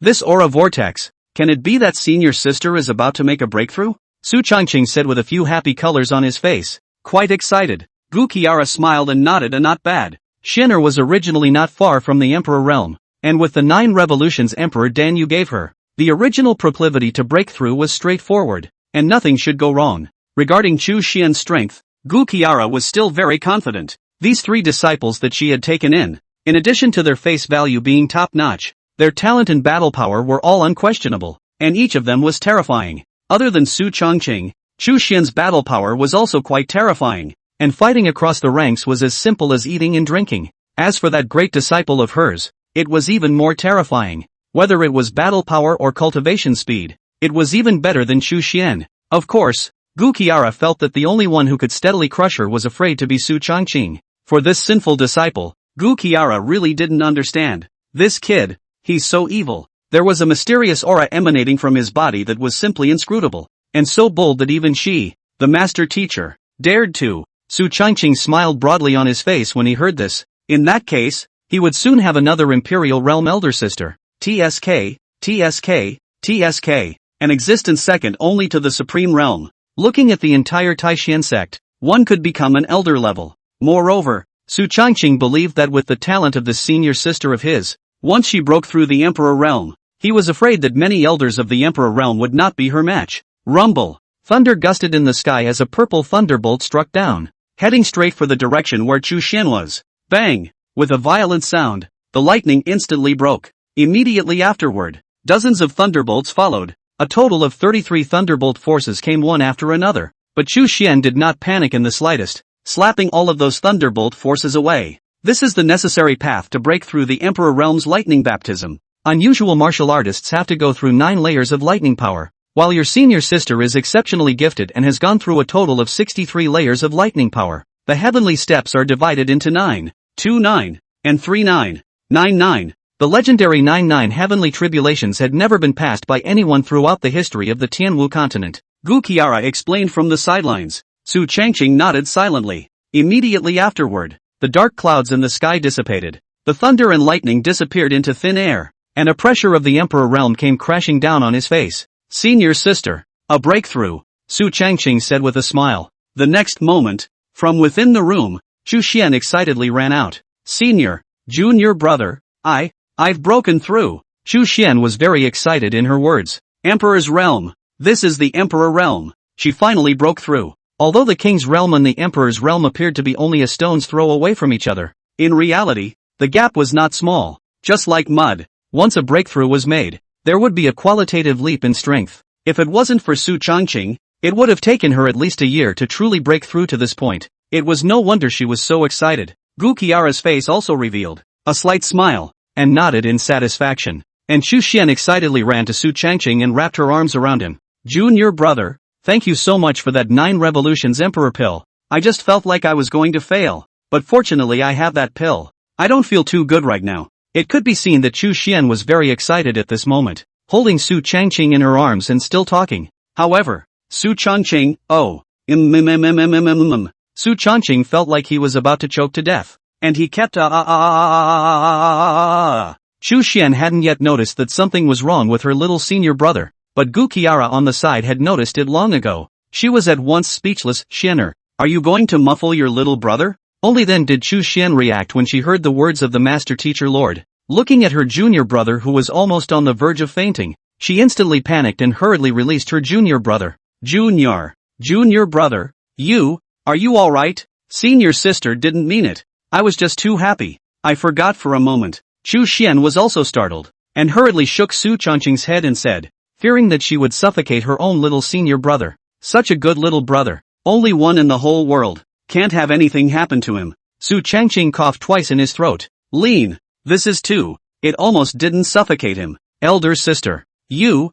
This aura vortex, can it be that senior sister is about to make a breakthrough? Su Changqing said with a few happy colors on his face, quite excited. Gu Qiara smiled and nodded, and not bad. Shin'er was originally not far from the Emperor Realm, and with the 9 revolutions Emperor Danyu gave her, the original proclivity to break through was straightforward, and nothing should go wrong. Regarding Chu Xian's strength, Gu Qiara was still very confident. These 3 disciples that she had taken in addition to their face value being top-notch, their talent and battle power were all unquestionable, and each of them was terrifying. Other than Su Changqing, Chu Xian's battle power was also quite terrifying, and fighting across the ranks was as simple as eating and drinking. As for that great disciple of hers, it was even more terrifying. Whether it was battle power or cultivation speed, it was even better than Chu Xian. Of course, Gu Qiara felt that the only one who could steadily crush her was afraid to be Su Changqing. For this sinful disciple, Gu Qiara really didn't understand. This kid, he's so evil. There was a mysterious aura emanating from his body that was simply inscrutable, and so bold that even she, the master teacher, dared to. Su Changqing smiled broadly on his face when he heard this. In that case, he would soon have another Imperial Realm elder sister. TSK, TSK, TSK, an existence second only to the Supreme Realm. Looking at the entire Taishan sect, one could become an elder level. Moreover, Su Changqing believed that with the talent of this senior sister of his, once she broke through the Emperor Realm, he was afraid that many elders of the Emperor Realm would not be her match. Rumble. Thunder gusted in the sky as a purple thunderbolt struck down, heading straight for the direction where Chu Xian was. Bang! With a violent sound, the lightning instantly broke. Immediately afterward, dozens of thunderbolts followed. A total of 33 thunderbolt forces came one after another, but Chu Xian did not panic in the slightest, slapping all of those thunderbolt forces away. This is the necessary path to break through the Emperor Realm's lightning baptism. Unusual martial artists have to go through 9 layers of lightning power, while your senior sister is exceptionally gifted and has gone through a total of 63 layers of lightning power. The heavenly steps are divided into 9, 2 9, and 3 9, 9 9. The legendary 9 heavenly tribulations had never been passed by anyone throughout the history of the Tianwu continent. Gu Qiara explained from the sidelines. Su Changqing nodded silently. Immediately afterward, the dark clouds in the sky dissipated. The thunder and lightning disappeared into thin air, and a pressure of the Emperor Realm came crashing down on his face. Senior sister, a breakthrough, Su Changqing said with a smile. The next moment, from within the room, Chu Xian excitedly ran out. Senior, junior brother, I've broken through. Chu Xian was very excited in her words. Emperor's Realm. This is the Emperor Realm. She finally broke through. Although the King's Realm and the Emperor's Realm appeared to be only a stone's throw away from each other, in reality, the gap was not small. Just like mud, once a breakthrough was made, there would be a qualitative leap in strength. If it wasn't for Su Changqing, it would have taken her at least a year to truly break through to this point. It was no wonder she was so excited. Gu Qiara's face also revealed a slight smile, and nodded in satisfaction. And Chu Xian excitedly ran to Su Changqing and wrapped her arms around him. Junior brother, thank you so much for that 9 revolutions Emperor pill. I just felt like I was going to fail, but fortunately I have that pill. I don't feel too good right now. It could be seen that Chu Xian was very excited at this moment, holding Su Changqing in her arms and still talking. However, Su Changqing, Su Changqing felt like he was about to choke to death, and he kept Chu Xian hadn't yet noticed that something was wrong with her little senior brother, but Gu Qiara on the side had noticed it long ago. She was at once speechless. Xianer, are you going to muffle your little brother? Only then did Chu Xian react when she heard the words of the master teacher Lord. Looking at her junior brother who was almost on the verge of fainting, she instantly panicked and hurriedly released her junior brother. Junior brother, are you alright? Senior sister didn't mean it. I was just too happy. I forgot for a moment. Chu Xian was also startled, and hurriedly shook Su Changqing's head and said, fearing that she would suffocate her own little senior brother. Such a good little brother. Only one in the whole world. Can't have anything happen to him. Su Changqing coughed twice in his throat. Lean. This is too. It almost didn't suffocate him. Elder sister. You're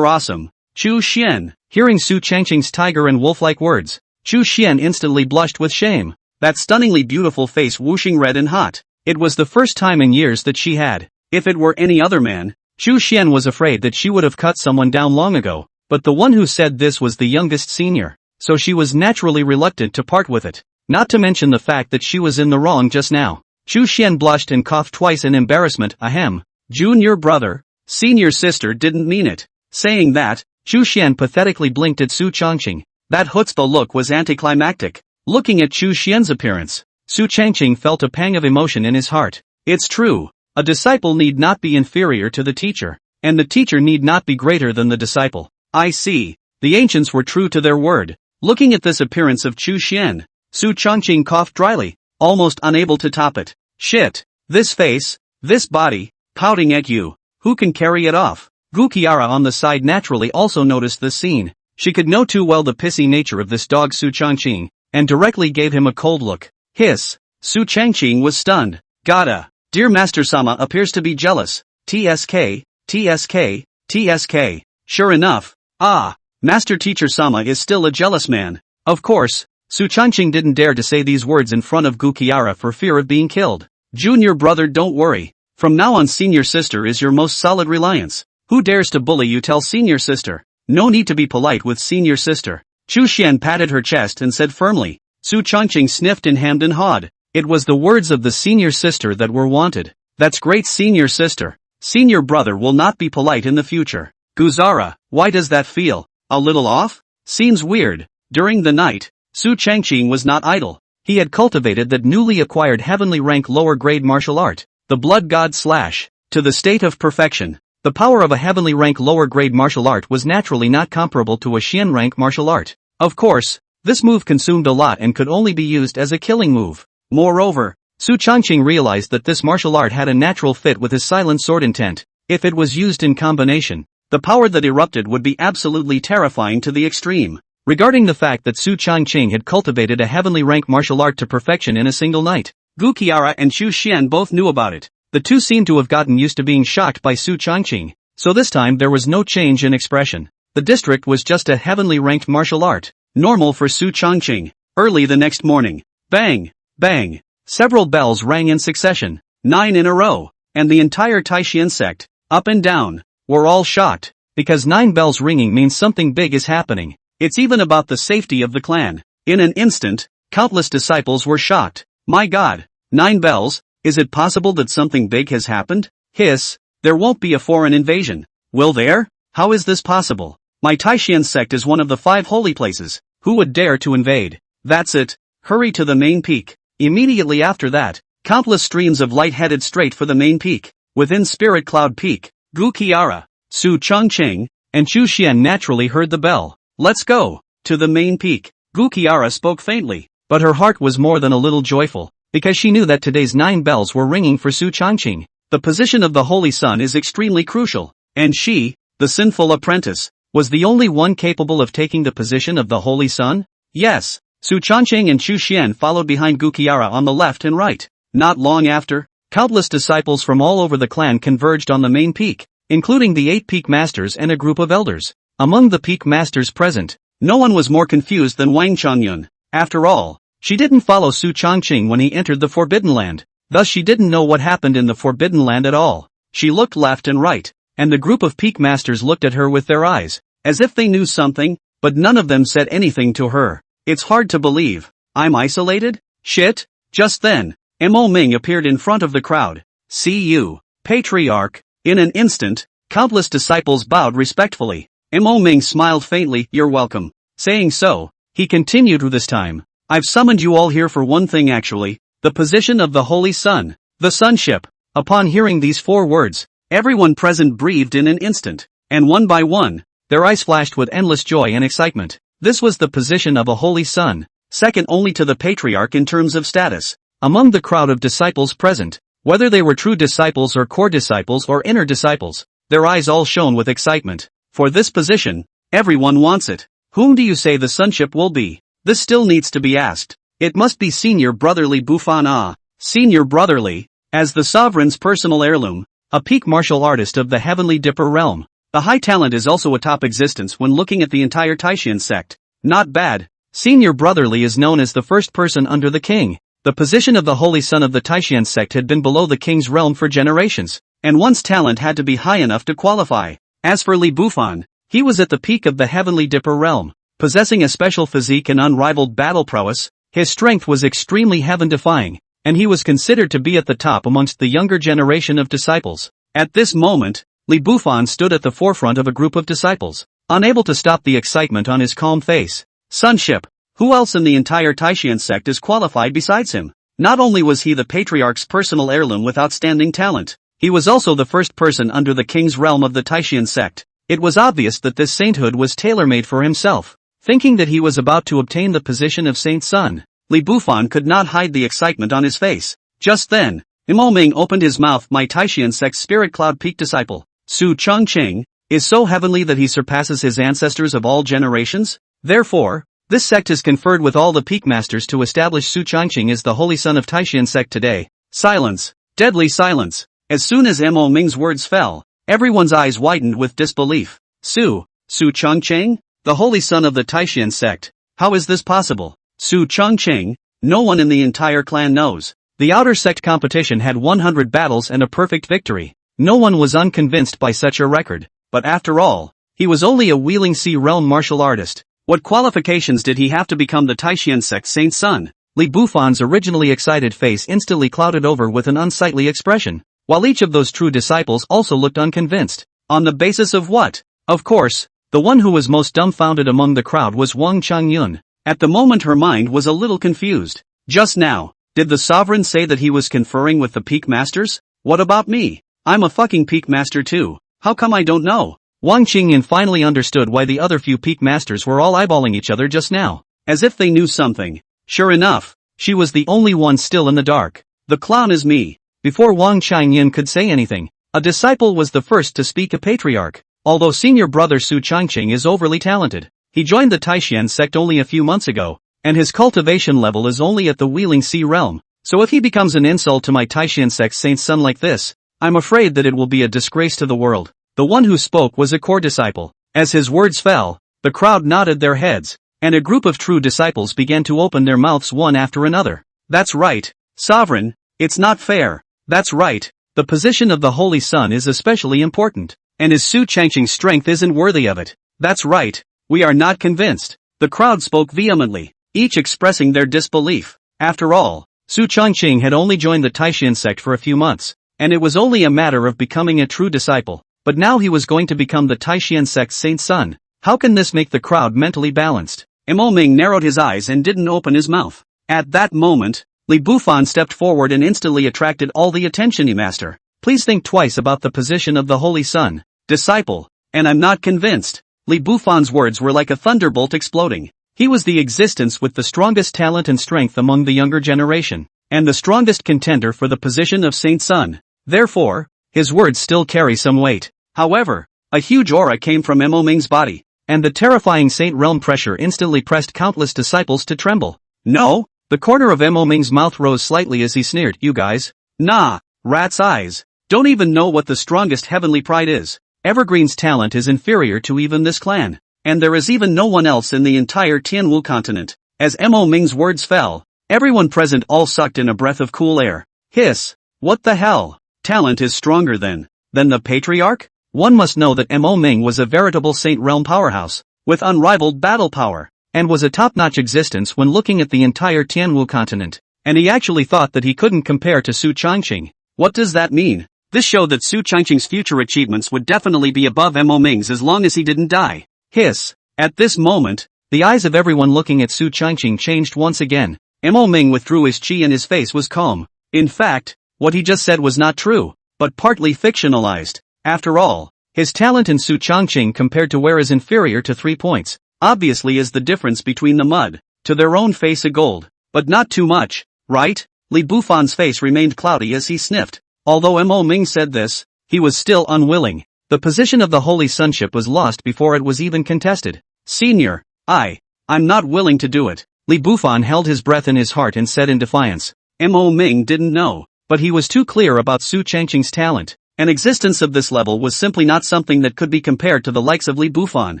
awesome. Chu Xian. Hearing Su Changqing's tiger and wolf-like words, Chu Xian instantly blushed with shame. That stunningly beautiful face whooshing red and hot. It was the first time in years that she had. If it were any other man, Chu Xian was afraid that she would have cut someone down long ago, but the one who said this was the youngest senior, so she was naturally reluctant to part with it, not to mention the fact that she was in the wrong just now. Chu Xian blushed and coughed twice in embarrassment. Ahem. Junior brother, senior sister didn't mean it. Saying that, Chu Xian pathetically blinked at Su Changqing. That chutzpah look was anticlimactic. Looking at Chu Xian's appearance, Su Changqing felt a pang of emotion in his heart. It's true. A disciple need not be inferior to the teacher, and the teacher need not be greater than the disciple. I see. The ancients were true to their word. Looking at this appearance of Chu Xian, Su Changqing coughed dryly, almost unable to top it. Shit. This face, this body, pouting at you. Who can carry it off? Gu Qiara on the side naturally also noticed this scene. She could know too well the pissy nature of this dog Su Changqing, and directly gave him a cold look. Hiss. Su Changqing was stunned. Gotta. Dear Master Sama appears to be jealous. TSK, TSK, TSK. Sure enough. Ah. Master Teacher Sama is still a jealous man. Of course, Su Changqing didn't dare to say these words in front of Gu Qiara for fear of being killed. Junior brother, don't worry. From now on senior sister is your most solid reliance. Who dares to bully you? Tell senior sister. No need to be polite with senior sister. Chu Xian patted her chest and said firmly. Su Changqing sniffed and hemmed and hawed. It was the words of the senior sister that were wanted. That's great, senior sister. Senior brother will not be polite in the future. Guzara, why does that feel a little off? Seems weird. During the night, Su Changqing was not idle. He had cultivated that newly acquired heavenly rank lower grade martial art, the Blood God Slash, to the state of perfection. The power of a heavenly rank lower grade martial art was naturally not comparable to a Xian rank martial art. Of course, this move consumed a lot and could only be used as a killing move. Moreover, Su Changqing realized that this martial art had a natural fit with his silent sword intent. If it was used in combination, the power that erupted would be absolutely terrifying to the extreme. Regarding the fact that Su Changqing had cultivated a heavenly rank martial art to perfection in a single night, Gu Qiara and Chu Xian both knew about it. The two seemed to have gotten used to being shocked by Su Changqing, so this time there was no change in expression. The district was just a heavenly ranked martial art, normal for Su Changqing. Early the next morning, bang, bang, several bells rang in succession, 9 in a row, and the entire Taishan sect, up and down, were all shocked, because 9 bells ringing means something big is happening. It's even about the safety of the clan. In an instant, countless disciples were shocked. My God, 9 bells, is it possible that something big has happened? Hiss, there won't be a foreign invasion. Will there? How is this possible? My Taishan sect is one of the 5 holy places. Who would dare to invade? That's it. Hurry to the main peak. Immediately after that, countless streams of light headed straight for the main peak. Within Spirit Cloud Peak, Gu Qiara, Su Changqing, and Chu Xian naturally heard the bell. Let's go. To the main peak. Gu Qiara spoke faintly, but her heart was more than a little joyful, because she knew that today's 9 bells were ringing for Su Changqing. The position of the Holy Sun is extremely crucial, and she, the sinful apprentice, was the only one capable of taking the position of the Holy Sun? Yes. Su Changqing and Chu Xian followed behind Gu Qiara on the left and right. Not long after, countless disciples from all over the clan converged on the main peak, including the 8 peak masters and a group of elders. Among the peak masters present, no one was more confused than Wang Changyun. After all, she didn't follow Su Changqing when he entered the Forbidden Land, thus she didn't know what happened in the Forbidden Land at all. She looked left and right, and the group of peak masters looked at her with their eyes, as if they knew something, but none of them said anything to her. It's hard to believe. I'm isolated? Shit. Just then, Mo Ming appeared in front of the crowd. See you, Patriarch. In an instant, countless disciples bowed respectfully. Mo Ming smiled faintly. You're welcome. Saying so, he continued with this time. I've summoned you all here for one thing actually, the position of the Holy Sun, the Sunship. Upon hearing these 4 words, everyone present breathed in an instant, and one by one, their eyes flashed with endless joy and excitement. This was the position of a Holy Sun, second only to the Patriarch in terms of status. Among the crowd of disciples present, whether they were true disciples or core disciples or inner disciples, their eyes all shone with excitement. For this position, everyone wants it. Whom do you say the Sunship will be? This still needs to be asked. It must be Senior Brotherly Bufan. Senior Brotherly, as the Sovereign's personal heirloom, a peak martial artist of the Heavenly Dipper realm. The high talent is also a top existence when looking at the entire Taishan sect. Not bad. Senior Brotherly is known as the first person under the king. The position of the Holy Son of the Taishan sect had been below the king's realm for generations, and one's talent had to be high enough to qualify. As for Li Bufan, he was at the peak of the Heavenly Dipper realm, possessing a special physique and unrivaled battle prowess. His strength was extremely heaven-defying, and he was considered to be at the top amongst the younger generation of disciples. At this moment, Li Bufan stood at the forefront of a group of disciples, unable to stop the excitement on his calm face. Sunship, who else in the entire Taishan sect is qualified besides him? Not only was he the Patriarch's personal heirloom with outstanding talent, he was also the first person under the king's realm of the Taishan sect. It was obvious that this sainthood was tailor-made for himself. Thinking that he was about to obtain the position of Saint Sun, Li Bufan could not hide the excitement on his face. Just then, Imo Ming opened his mouth. My Taishan sect spirit cloud peak disciple, Su Changqing, is so heavenly that he surpasses his ancestors of all generations. Therefore, this sect is conferred with all the peak masters to establish Su Changqing as the holy son of Taishan sect today. Silence. Deadly silence. As soon as Imo Ming's words fell, everyone's eyes widened with disbelief. Su Changqing? The holy son of the Taishan sect. How is this possible? Su Changqing? No one in the entire clan knows. The outer sect competition had 100 battles and a perfect victory. No one was unconvinced by such a record. But after all, he was only a Wheeling Sea realm martial artist. What qualifications did he have to become the Taishan sect Saint Sun? Li Bufan's originally excited face instantly clouded over with an unsightly expression, while each of those true disciples also looked unconvinced. On the basis of what? Of course, the one who was most dumbfounded among the crowd was Wang Changyun. At the moment her mind was a little confused. Just now, did the sovereign say that he was conferring with the peak masters? What about me? I'm a fucking peak master too. How come I don't know? Wang Qingyan finally understood why the other few peak masters were all eyeballing each other just now, as if they knew something. Sure enough, she was the only one still in the dark. The clown is me. Before Wang Qingyan could say anything, a disciple was the first to speak. A patriarch. Although senior brother Su Changqing is overly talented, he joined the Taishan sect only a few months ago, and his cultivation level is only at the Wheeling Sea realm. So if he becomes an insult to my Taishan sect Saint Sun like this, I'm afraid that it will be a disgrace to the world. The one who spoke was a core disciple. As his words fell, the crowd nodded their heads, and a group of true disciples began to open their mouths one after another. That's right, Sovereign, it's not fair. That's right, the position of the Holy Sun is especially important, and his Su Changqing's strength isn't worthy of it. That's right, we are not convinced. The crowd spoke vehemently, each expressing their disbelief. After all, Su Changqing had only joined the Taishan sect for a few months, and it was only a matter of becoming a true disciple. But now he was going to become the Taishan sect's Saint Sun. How can this make the crowd mentally balanced? Imo Ming narrowed his eyes and didn't open his mouth. At that moment, Li Bufan stepped forward and instantly attracted all the attention. Master, please think twice about the position of the Holy Sun. Disciple, and I'm not convinced. Li Bufan's words were like a thunderbolt exploding. He was the existence with the strongest talent and strength among the younger generation, and the strongest contender for the position of Saint Sun. Therefore, his words still carry some weight. However, a huge aura came from Imo Ming's body, and the terrifying Saint Realm pressure instantly pressed countless disciples to tremble. No? The corner of Imo Ming's mouth rose slightly as he sneered. You guys? Nah, rat's eyes. Don't even know what the strongest heavenly pride is. Evergreen's talent is inferior to even this clan, and there is even no one else in the entire Tianwu continent. As Imo Ming's words fell, everyone present all sucked in a breath of cool air. Hiss! What the hell? Talent is stronger than the patriarch? One must know that Imo Ming was a veritable Saint Realm powerhouse, with unrivaled battle power, and was a top-notch existence when looking at the entire Tianwu continent, and he actually thought that he couldn't compare to Su Changqing. What does that mean? This showed that Su Changqing's future achievements would definitely be above Imo Ming's as long as he didn't die. Hiss! At this moment, the eyes of everyone looking at Su Changqing changed once again. Imo Ming withdrew his chi and his face was calm. In fact, what he just said was not true, but partly fictionalized. After all, his talent in Su Changqing compared to where is inferior to 3 points. Obviously is the difference between the mud, to their own face a gold, but not too much, right? Li Bufan's face remained cloudy as he sniffed. Although Imo Ming said this, he was still unwilling. The position of the Holy Sonship was lost before it was even contested. Senior, I'm not willing to do it. Li Bufan held his breath in his heart and said in defiance. Imo Ming didn't know, but he was too clear about Su Changqing's talent. An existence of this level was simply not something that could be compared to the likes of Li Bufan.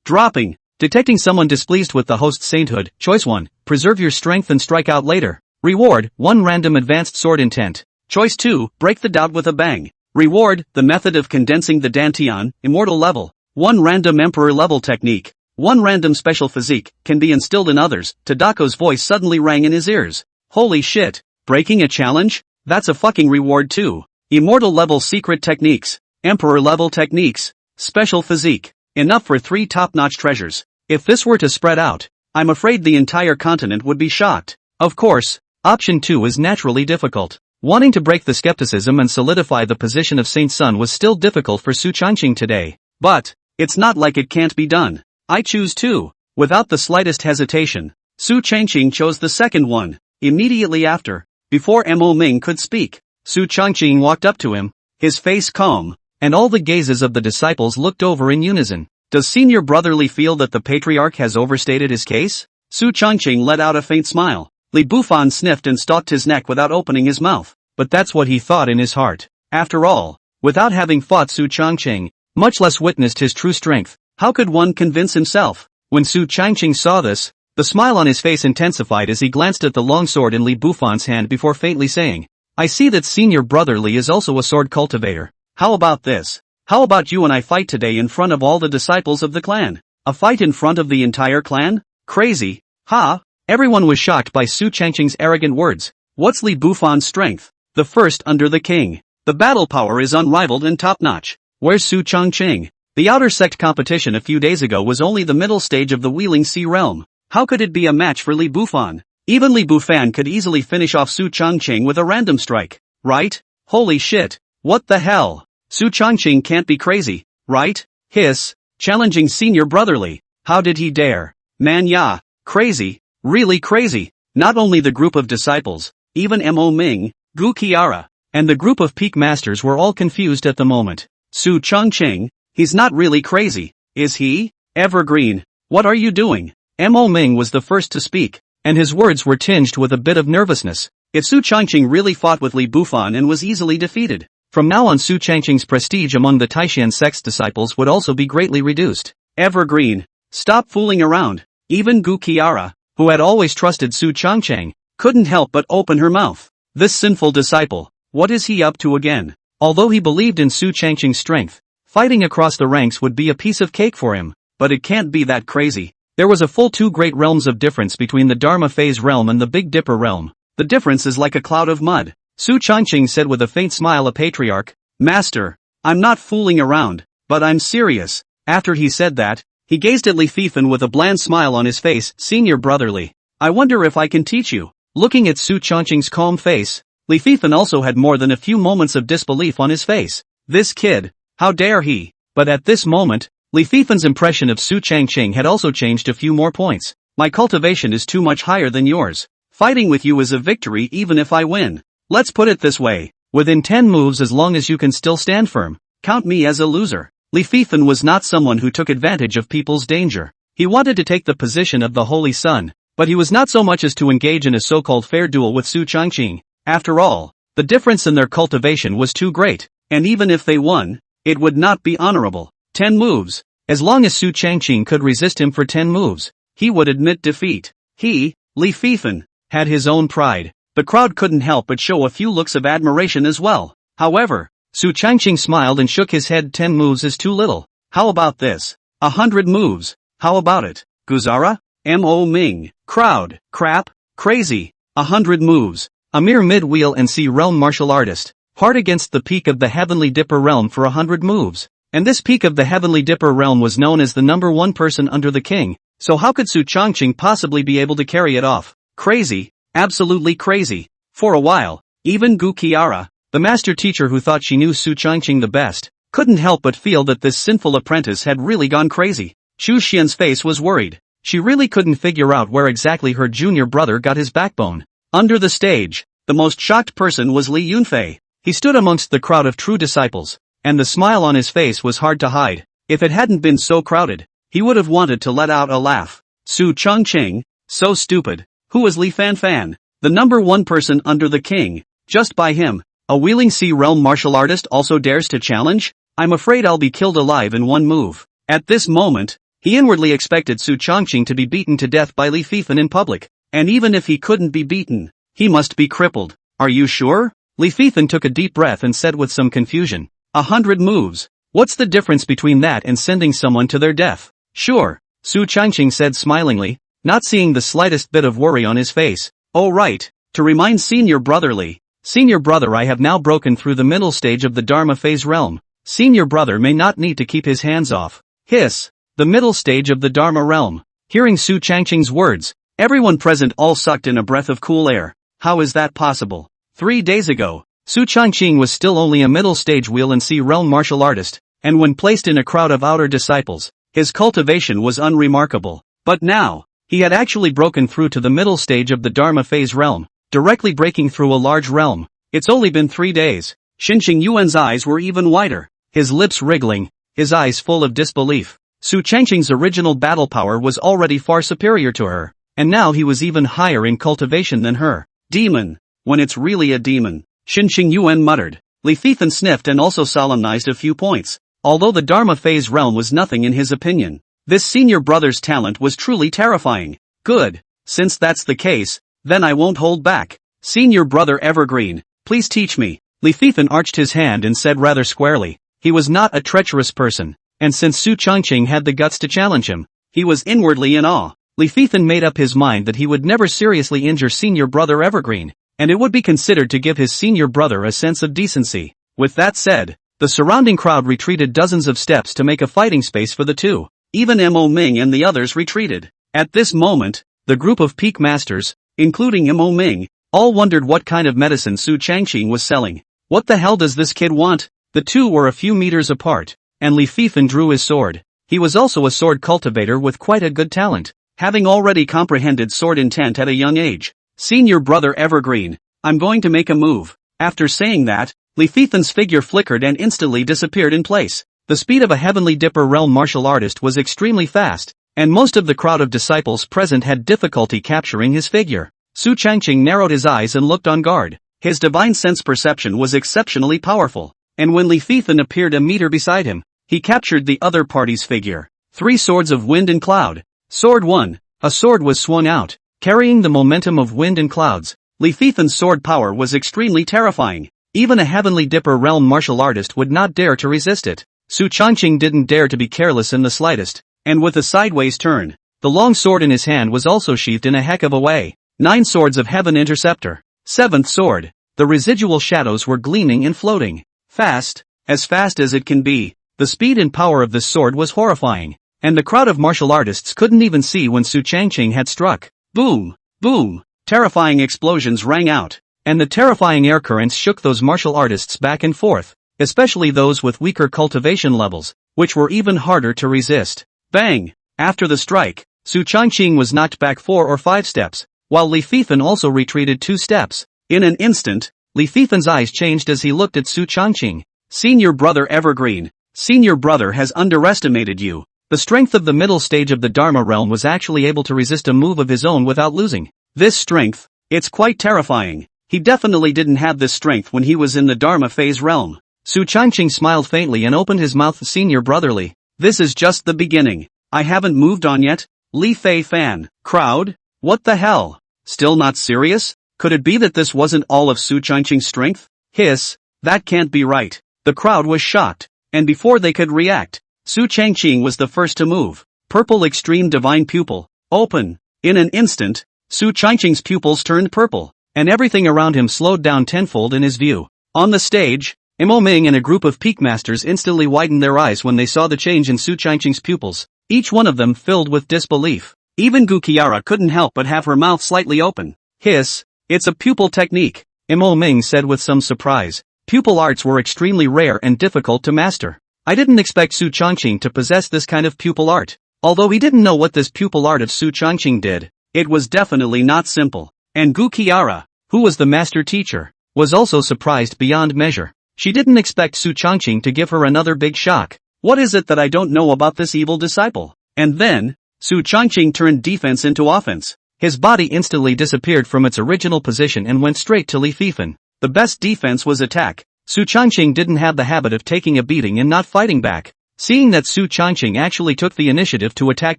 Dropping. Detecting someone displeased with the host's sainthood. Choice 1. Preserve your strength and strike out later. Reward. 1 random advanced sword intent. Choice 2. Break the doubt with a bang. Reward. The method of condensing the Dantian, immortal level. 1 random emperor level technique. 1 random special physique, can be instilled in others. Tadako's voice suddenly rang in his ears. Holy shit. Breaking a challenge? That's a fucking reward too. Immortal level secret techniques. Emperor level techniques. Special physique. Enough for 3 top-notch treasures. If this were to spread out, I'm afraid the entire continent would be shocked. Of course, option 2 is naturally difficult. Wanting to break the skepticism and solidify the position of Saint Sun was still difficult for Su Changqing today. But, it's not like it can't be done. I choose 2. Without the slightest hesitation, Su Changqing chose the second one. Immediately after, before Mo Ming could speak, Su Changqing walked up to him, his face calm, and all the gazes of the disciples looked over in unison. Does Senior Brotherly feel that the patriarch has overstated his case? Su Changqing let out a faint smile. Li Bufan sniffed and stalked his neck without opening his mouth, but that's what he thought in his heart. After all, without having fought Su Changqing, much less witnessed his true strength, how could one convince himself? When Su Changqing saw this, the smile on his face intensified as he glanced at the long sword in Li Bufan's hand before faintly saying, I see that Senior Brotherly is also a sword cultivator. How about this? How about you and I fight today in front of all the disciples of the clan? A fight in front of the entire clan? Crazy, huh? Everyone was shocked by Su Changqing's arrogant words. What's Li Bufan's strength? The first under the king. The battle power is unrivaled and top-notch. Where's Su Changqing? The outer sect competition a few days ago was only the middle stage of the Wheeling Sea realm. How could it be a match for Li Bufan? Even Li Bufan could easily finish off Su Changqing with a random strike, right? Holy shit. What the hell? Su Changqing can't be crazy, right? Hiss, challenging Senior Brotherly. How did he dare? Man ya, crazy, really crazy. Not only the group of disciples, even Mo Ming, Gu Qiara, and the group of peak masters were all confused at the moment. Su Changqing, he's not really crazy, is he? Evergreen, what are you doing? Mo Ming was the first to speak, and his words were tinged with a bit of nervousness. If Su Changqing really fought with Li Bufan and was easily defeated, from now on Su Changqing's prestige among the Taishan sect's disciples would also be greatly reduced. Evergreen, stop fooling around. Even Gu Qiara, who had always trusted Su Changqing, couldn't help but open her mouth. This sinful disciple, what is he up to again? Although he believed in Su Changqing's strength, fighting across the ranks would be a piece of cake for him, but it can't be that crazy. There was a full 2 great realms of difference between the Dharma Phase realm and the Big Dipper realm. The difference is like a cloud of mud. Su Changqing said with a faint smile. A patriarch, Master, I'm not fooling around, but I'm serious. After he said that, he gazed at Li Fifan with a bland smile on his face. Senior Brotherly, I wonder if I can teach you. Looking at Su Changqing's calm face, Li Fifan also had more than a few moments of disbelief on his face. This kid, how dare he? But at this moment, Li Fifan's impression of Su Changqing had also changed a few more points. My cultivation is too much higher than yours. Fighting with you is a victory even if I win. Let's put it this way, within 10 moves as long as you can still stand firm, count me as a loser. Li Fifan was not someone who took advantage of people's danger. He wanted to take the position of the Holy Sun, but he was not so much as to engage in a so-called fair duel with Su Changqing. After all, the difference in their cultivation was too great, and even if they won, it would not be honorable. 10 moves. As long as Su Changqing could resist him for 10 moves, he would admit defeat. He, Li Fifan, had his own pride. The crowd couldn't help but show a few looks of admiration as well. However, Su Changqing smiled and shook his head. 10 moves is too little. How about this? 100 moves. How about it? Guzara? Mo Ming. Crowd. Crap. Crazy. 100 moves. A mere mid-wheel and sea realm martial artist. Hard against the peak of the Heavenly Dipper realm for 100 moves. And this peak of the Heavenly Dipper realm was known as the number 1 person under the king. So how could Su Changqing possibly be able to carry it off? Crazy. Absolutely crazy. For a while, even Gu Qiara, the master teacher who thought she knew Su Changqing the best, couldn't help but feel that this sinful apprentice had really gone crazy. Chu Xian's face was worried. She really couldn't figure out where exactly her junior brother got his backbone. Under the stage, the most shocked person was Li Yunfei. He stood amongst the crowd of true disciples, and the smile on his face was hard to hide. If it hadn't been so crowded, he would have wanted to let out a laugh. Su Changqing, so stupid. Who is Li Fanfan? The number 1 person under the king. Just by him, a Wheeling Sea realm martial artist also dares to challenge? I'm afraid I'll be killed alive in 1 move. At this moment, he inwardly expected Su Changqing to be beaten to death by Li Fifan in public. And even if he couldn't be beaten, he must be crippled. Are you sure? Li Fifan took a deep breath and said with some confusion. 100 moves. What's the difference between that and sending someone to their death? Sure, Su Changqing said smilingly, not seeing the slightest bit of worry on his face. Oh right, to remind Senior Brotherly. Senior Brother, I have now broken through the middle stage of the Dharma Phase realm. Senior Brother may not need to keep his hands off. Hiss, the middle stage of the Dharma realm. Hearing Su Changqing's words, everyone present all sucked in a breath of cool air. How is that possible? 3 days ago, Su Changqing was still only a middle stage Wheel and Sea realm martial artist, and when placed in a crowd of outer disciples, his cultivation was unremarkable. But now, he had actually broken through to the middle stage of the Dharma phase realm, directly breaking through a large realm. It's only been 3 days. Xinqing Yuan's eyes were even wider, his lips wriggling, his eyes full of disbelief. Su Changqing's original battle power was already far superior to her, and now he was even higher in cultivation than her. Demon. When it's really a demon. Xinqing Yuan muttered. Li Fifan sniffed and also solemnized a few points. Although the Dharma phase realm was nothing in his opinion, this senior brother's talent was truly terrifying. Good. Since that's the case, then I won't hold back. Senior brother Evergreen, please teach me. Li Fifan arched his hand and said rather squarely. He was not a treacherous person, and since Su Changqing had the guts to challenge him, he was inwardly in awe. Li Fifan made up his mind that he would never seriously injure senior brother Evergreen, and it would be considered to give his senior brother a sense of decency. With that said, the surrounding crowd retreated dozens of steps to make a fighting space for the two. Even Mo Ming and the others retreated. At this moment, the group of peak masters, including Mo Ming, all wondered what kind of medicine Su Changqing was selling. What the hell does this kid want? The two were a few meters apart, and Li Fifan drew his sword. He was also a sword cultivator with quite a good talent, having already comprehended sword intent at a young age. Senior brother Evergreen, I'm going to make a move. After saying that, Li Fifan's figure flickered and instantly disappeared in place. The speed of a Heavenly Dipper realm martial artist was extremely fast, and most of the crowd of disciples present had difficulty capturing his figure. Su Changqing narrowed his eyes and looked on guard. His divine sense perception was exceptionally powerful, and when Li Fifan appeared a meter beside him, he captured the other party's figure. 3 swords of wind and cloud. Sword 1. A sword was swung out, carrying the momentum of wind and clouds. Li Fifan's sword power was extremely terrifying. Even a Heavenly Dipper realm martial artist would not dare to resist it. Su Changqing didn't dare to be careless in the slightest, and with a sideways turn, the long sword in his hand was also sheathed in a heck of a way. 9 swords of heaven interceptor. 7th sword. The residual shadows were gleaming and floating. Fast as it can be. The speed and power of this sword was horrifying, and the crowd of martial artists couldn't even see when Su Changqing had struck. Boom! Boom! Terrifying explosions rang out, and the terrifying air currents shook those martial artists back and forth, especially those with weaker cultivation levels, which were even harder to resist. Bang! After the strike, Su Changqing was knocked back 4 or 5 steps, while Li Fifan also retreated 2 steps. In an instant, Li Fifan's eyes changed as he looked at Su Changqing. Senior brother Evergreen, senior brother has underestimated you. The strength of the middle stage of the Dharma realm was actually able to resist a move of his own without losing. This strength, it's quite terrifying. He definitely didn't have this strength when he was in the Dharma phase realm. Su Changqing smiled faintly and opened his mouth. Senior brotherly, this is just the beginning. I haven't moved on yet. Li Fei Fan. Crowd? What the hell? Still not serious? Could it be that this wasn't all of Su Changqing's strength? Hiss. That can't be right. The crowd was shocked, and before they could react, Su Changqing was the first to move. Purple Extreme Divine Pupil. Open. In an instant, Su Changqing's pupils turned purple, and everything around him slowed down tenfold in his view. On the stage, Mo Ming and a group of peak masters instantly widened their eyes when they saw the change in Su Changqing's pupils, each one of them filled with disbelief. Even Gu Qiara couldn't help but have her mouth slightly open. Hiss. It's a pupil technique, Mo Ming said with some surprise. Pupil arts were extremely rare and difficult to master. I didn't expect Su Changqing to possess this kind of pupil art. Although he didn't know what this pupil art of Su Changqing did, it was definitely not simple. And Gu Qiara, who was the master teacher, was also surprised beyond measure. She didn't expect Su Changqing to give her another big shock. What is it that I don't know about this evil disciple? And then, Su Changqing turned defense into offense. His body instantly disappeared from its original position and went straight to Li Fifan. The best defense was attack. Su Changqing didn't have the habit of taking a beating and not fighting back. Seeing that Su Changqing actually took the initiative to attack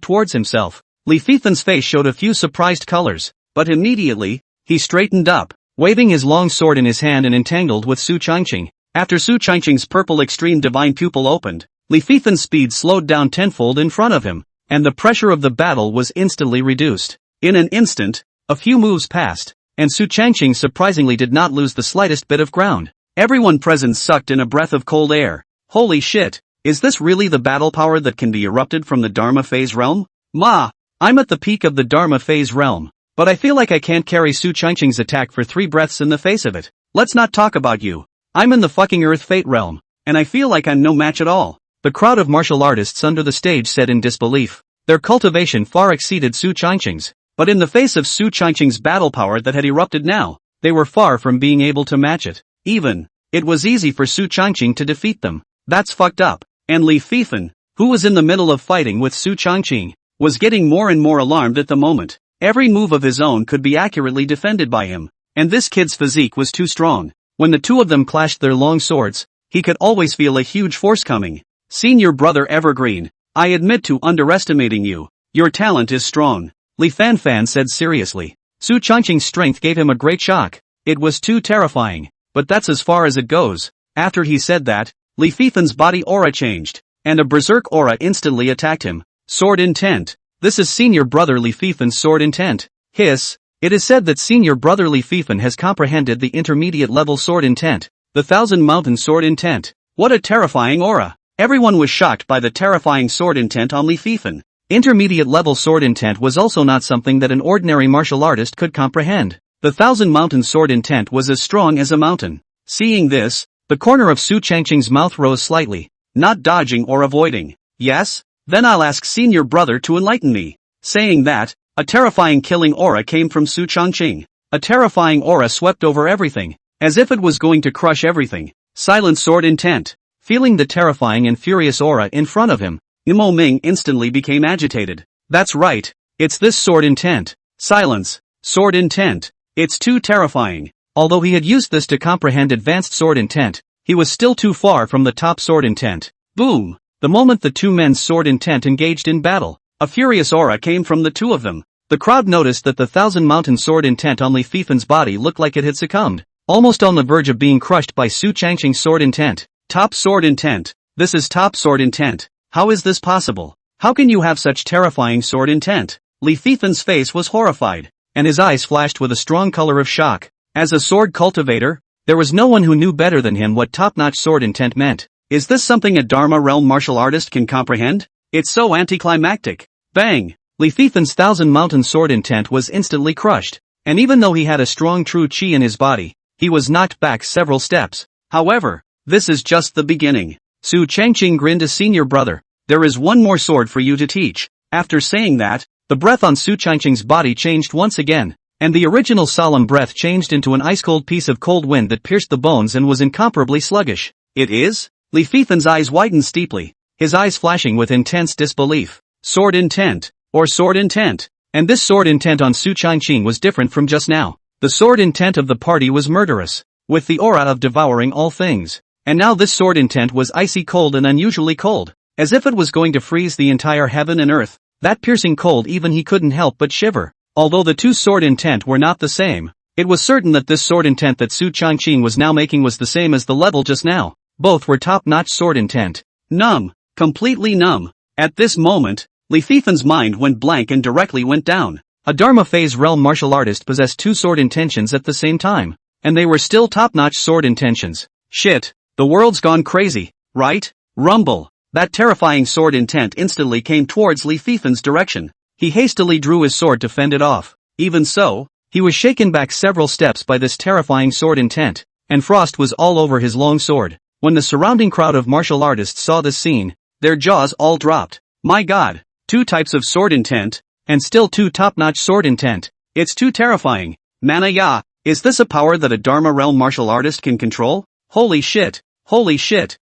towards himself, Li Fifan's face showed a few surprised colors, but immediately, he straightened up, waving his long sword in his hand and entangled with Su Changqing. After Su Changqing's purple extreme divine pupil opened, Li Fifan's speed slowed down tenfold in front of him, and the pressure of the battle was instantly reduced. In an instant, a few moves passed, and Su Changqing surprisingly did not lose the slightest bit of ground. Everyone present sucked in a breath of cold air. Holy shit, is this really the battle power that can be erupted from the Dharma phase realm? I'm at the peak of the Dharma phase realm, but I feel like I can't carry Su Changqing's attack for 3 breaths in the face of it. Let's not talk about you. I'm in the fucking Earth Fate realm, and I feel like I'm no match at all. The crowd of martial artists under the stage said in disbelief. Their cultivation far exceeded Su Changqing's, but in the face of Su Changqing's battle power that had erupted now, they were far from being able to match it. It was easy for Su Changqing to defeat them. That's fucked up. And Li Fifan, who was in the middle of fighting with Su Changqing, was getting more and more alarmed at the moment. Every move of his own could be accurately defended by him, and this kid's physique was too strong. When the two of them clashed their long swords, he could always feel a huge force coming. Senior brother Evergreen, I admit to underestimating you. Your talent is strong, Li Fanfan said seriously. Su Changqing's strength gave him a great shock. It was too terrifying, but that's as far as it goes. After he said that, Li Fifan's body aura changed, and a berserk aura instantly attacked him. Sword intent. This is senior brother Li Fifan's sword intent. Hiss. It is said that senior brother Li Fifan has comprehended the intermediate level sword intent, the Thousand Mountain sword intent. What a terrifying aura. Everyone was shocked by the terrifying sword intent on Li Fifan. Intermediate level sword intent was also not something that an ordinary martial artist could comprehend. The Thousand Mountain sword intent was as strong as a mountain. Seeing this, the corner of Su Changqing's mouth rose slightly, not dodging or avoiding. Yes? Then I'll ask senior brother to enlighten me. Saying that, a terrifying killing aura came from Su Changqing. A terrifying aura swept over everything, as if it was going to crush everything. Silent sword intent. Feeling the terrifying and furious aura in front of him, Imo Ming instantly became agitated. That's right, it's this sword intent. Silence. Sword intent. It's too terrifying. Although he had used this to comprehend advanced sword intent, he was still too far from the top sword intent. Boom! The moment the two men's sword intent engaged in battle, a furious aura came from the two of them. The crowd noticed that the Thousand Mountain sword intent on Li Fifan's body looked like it had succumbed, almost on the verge of being crushed by Su Changqing's sword intent. Top sword intent. This is top sword intent. How is this possible? How can you have such terrifying sword intent? Li Fifan's face was horrified, and his eyes flashed with a strong color of shock. As a sword cultivator, there was no one who knew better than him what top-notch sword intent meant. Is this something a Dharma realm martial artist can comprehend? It's so anticlimactic. Bang! Li Fifan's Thousand Mountain sword intent was instantly crushed, and even though he had a strong true chi in his body, he was knocked back several steps. However, this is just the beginning. Su Changqing grinned to senior brother. There is one more sword for you to teach. After saying that, the breath on Su Changqing's body changed once again, and the original solemn breath changed into an ice-cold piece of cold wind that pierced the bones and was incomparably sluggish. It is? Li Fifan's eyes widened steeply, his eyes flashing with intense disbelief. Sword intent, or sword intent. And this sword intent on Su Changqing was different from just now. The sword intent of the party was murderous, with the aura of devouring all things. And now this sword intent was icy cold and unusually cold, as if it was going to freeze the entire heaven and earth. That piercing cold even he couldn't help but shiver. Although the two sword intent were not the same, it was certain that this sword intent that Su Changqing was now making was the same as the level just now. Both were top-notch sword intent. Numb. Completely numb. At this moment, Li Fifan's mind went blank and directly went down. A Dharma phase realm martial artist possessed two sword intentions at the same time, and they were still top-notch sword intentions. Shit. The world's gone crazy, right? Rumble. That terrifying sword intent instantly came towards Li Fifan's direction. He hastily drew his sword to fend it off. Even so, he was shaken back several steps by this terrifying sword intent, and frost was all over his long sword. When the surrounding crowd of martial artists saw this scene, their jaws all dropped. My god, two types of sword intent, and still two top-notch sword intent. It's too terrifying. Manhwa, is this a power that a Dharma realm martial artist can control? Holy shit,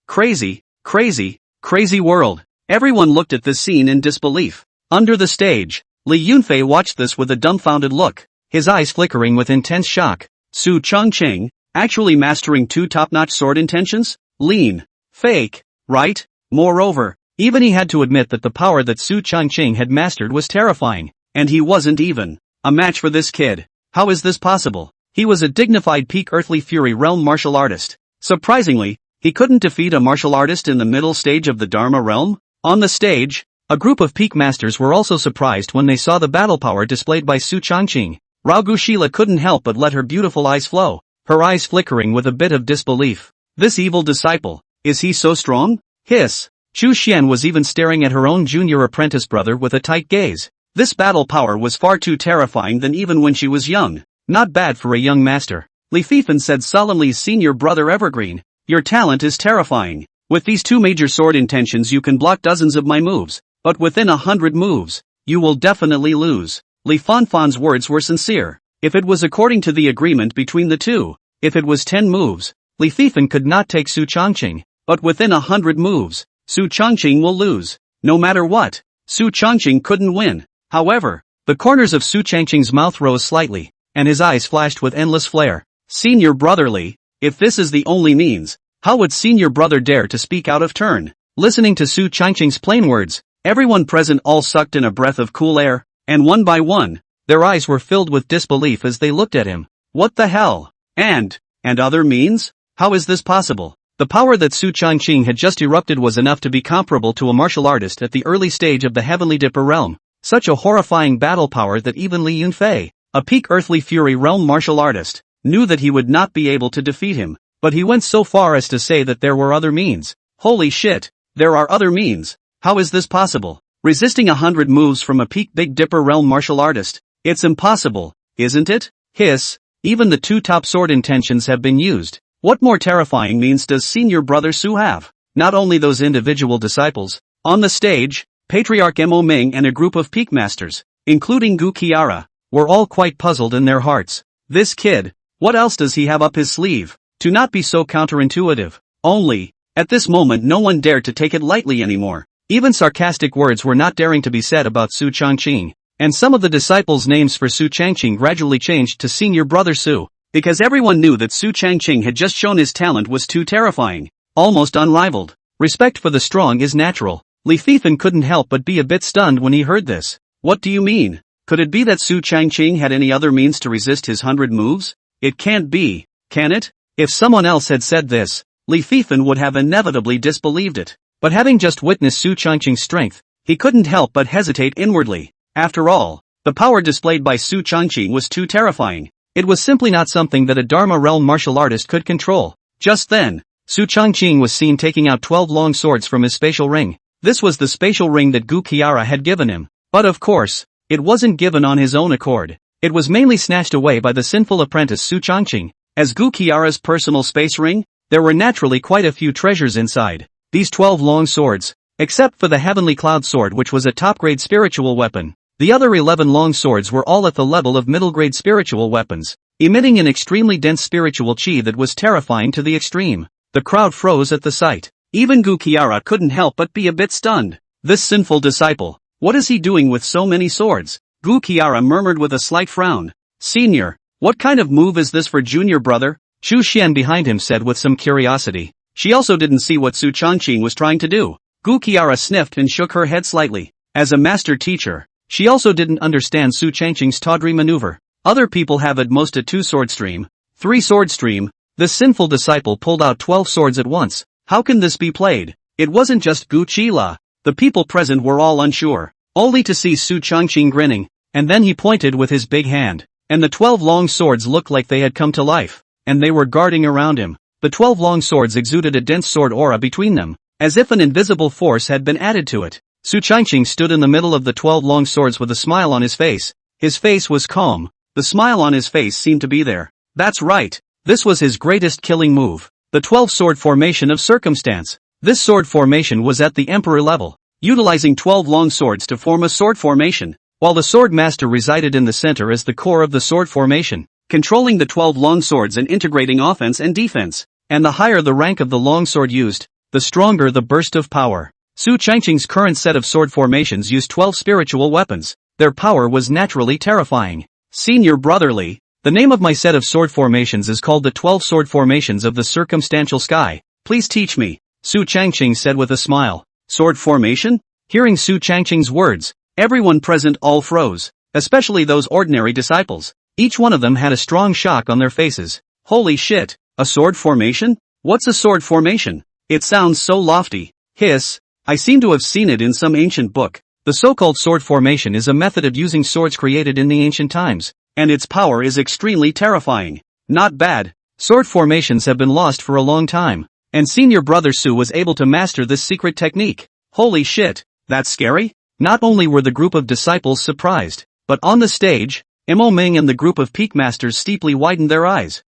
crazy, crazy world. Everyone looked at this scene in disbelief. Under the stage, Li Yunfei watched this with a dumbfounded look, his eyes flickering with intense shock. Su Changqing, actually mastering two top-notch sword intentions? Lean. Fake, right? Moreover, even he had to admit that the power that Su Changqing had mastered was terrifying, and he wasn't even a match for this kid. How is this possible? He was a dignified peak earthly fury realm martial artist. Surprisingly, he couldn't defeat a martial artist in the middle stage of the Dharma realm. On the stage, a group of peak masters were also surprised when they saw the battle power displayed by Su Changqing. Ragushila couldn't help but let her beautiful eyes flow, her eyes flickering with a bit of disbelief. This evil disciple, is he so strong? Hiss. Chu Xian was even staring at her own junior apprentice brother with a tight gaze. This battle power was far too terrifying than even when she was young. Not bad for a young master. Li Fifan said solemnly, senior brother Evergreen, your talent is terrifying. With these two major sword intentions you can block dozens of my moves. but within 100 moves, you will definitely lose. Li Fanfan's words were sincere. If it was according to the agreement between the two, if it was 10 moves, Li Fifan could not take Su Changqing, but within 100 moves, Su Changqing will lose. No matter what, Su Changqing couldn't win. However, the corners of Su Changqing's mouth rose slightly, and his eyes flashed with endless flare. Senior brotherly, if this is the only means, how would senior brother dare to speak out of turn? Listening to Su Changqing's plain words, everyone present all sucked in a breath of cool air, and one by one, their eyes were filled with disbelief as they looked at him. What the hell? And other means? How is this possible? The power that Su Changqing had just erupted was enough to be comparable to a martial artist at the early stage of the Heavenly Dipper realm. Such a horrifying battle power that even Li Yunfei, a peak earthly fury realm martial artist, knew that he would not be able to defeat him, but he went so far as to say that there were other means. Holy shit, there are other means. How is this possible? Resisting 100 moves from a peak Big Dipper realm martial artist? It's impossible, isn't it? Hiss, even the two top sword intentions have been used. What more terrifying means does senior brother Su have? Not only those individual disciples. On the stage, Patriarch Mo Ming and a group of peak masters, including Gu Qiara, were all quite puzzled in their hearts. This kid, what else does he have up his sleeve? To not be so counterintuitive. Only, at this moment no one dared to take it lightly anymore. Even sarcastic words were not daring to be said about Su Changqing, and some of the disciples' names for Su Changqing gradually changed to senior brother Su, because everyone knew that Su Changqing had just shown his talent was too terrifying, almost unrivaled. Respect for the strong is natural. Li Fifan couldn't help but be a bit stunned when he heard this. What do you mean? Could it be that Su Changqing had any other means to resist his 100 moves? It can't be, can it? If someone else had said this, Li Fifan would have inevitably disbelieved it. But having just witnessed Su Changqing's strength, he couldn't help but hesitate inwardly. After all, the power displayed by Su Changqing was too terrifying. It was simply not something that a Dharma realm martial artist could control. Just then, Su Changqing was seen taking out 12 long swords from his spatial ring. This was the spatial ring that Gu Qiara had given him. But of course, it wasn't given on his own accord. It was mainly snatched away by the sinful apprentice Su Changqing. As Gu Qiara's personal space ring, there were naturally quite a few treasures inside. These 12 long swords, except for the Heavenly Cloud Sword which was a top-grade spiritual weapon. The other 11 long swords were all at the level of middle-grade spiritual weapons, emitting an extremely dense spiritual chi that was terrifying to the extreme. The crowd froze at the sight. Even Gu Qiara couldn't help but be a bit stunned. This sinful disciple, what is he doing with so many swords? Gu Qiara murmured with a slight frown. Senior, what kind of move is this for junior brother? Chu Xian behind him said with some curiosity. She also didn't see what Su Changqing was trying to do. Gu Qiara sniffed and shook her head slightly. As a master teacher, she also didn't understand Su Changqing's tawdry maneuver. Other people have at most a 2-sword stream, 3-sword stream. This sinful disciple pulled out 12 swords at once. How can this be played? It wasn't just Gu Qila. The people present were all unsure, only to see Su Changqing grinning, and then he pointed with his big hand, and the 12 long swords looked like they had come to life, and they were guarding around him. The 12 long swords exuded a dense sword aura between them, as if an invisible force had been added to it. Su Changqing stood in the middle of the 12 long swords with a smile on his face. His face was calm. The smile on his face seemed to be there. That's right. This was his greatest killing move. The 12-sword formation of circumstance. This sword formation was at the emperor level, utilizing 12 long swords to form a sword formation, while the sword master resided in the center as the core of the sword formation, controlling the 12 long swords and integrating offense and defense. And the higher the rank of the long sword used, the stronger the burst of power. Su Changqing's current set of sword formations used 12 spiritual weapons. Their power was naturally terrifying. Senior brotherly, the name of my set of sword formations is called the 12 sword formations of the circumstantial sky. Please teach me, Su Changqing said with a smile. Sword formation? Hearing Su Changqing's words, everyone present all froze, especially those ordinary disciples. Each one of them had a strong shock on their faces. Holy shit, a sword formation? What's a sword formation? It sounds so lofty. Hiss, I seem to have seen it in some ancient book. The so-called sword formation is a method of using swords created in the ancient times, and its power is extremely terrifying. Not bad. Sword formations have been lost for a long time, and senior brother Su was able to master this secret technique. Holy shit, that's scary? Not only were the group of disciples surprised, but on the stage, Mo Ming and the group of peak masters steeply widened their eyes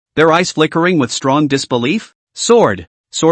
flickering with strong disbelief. Sword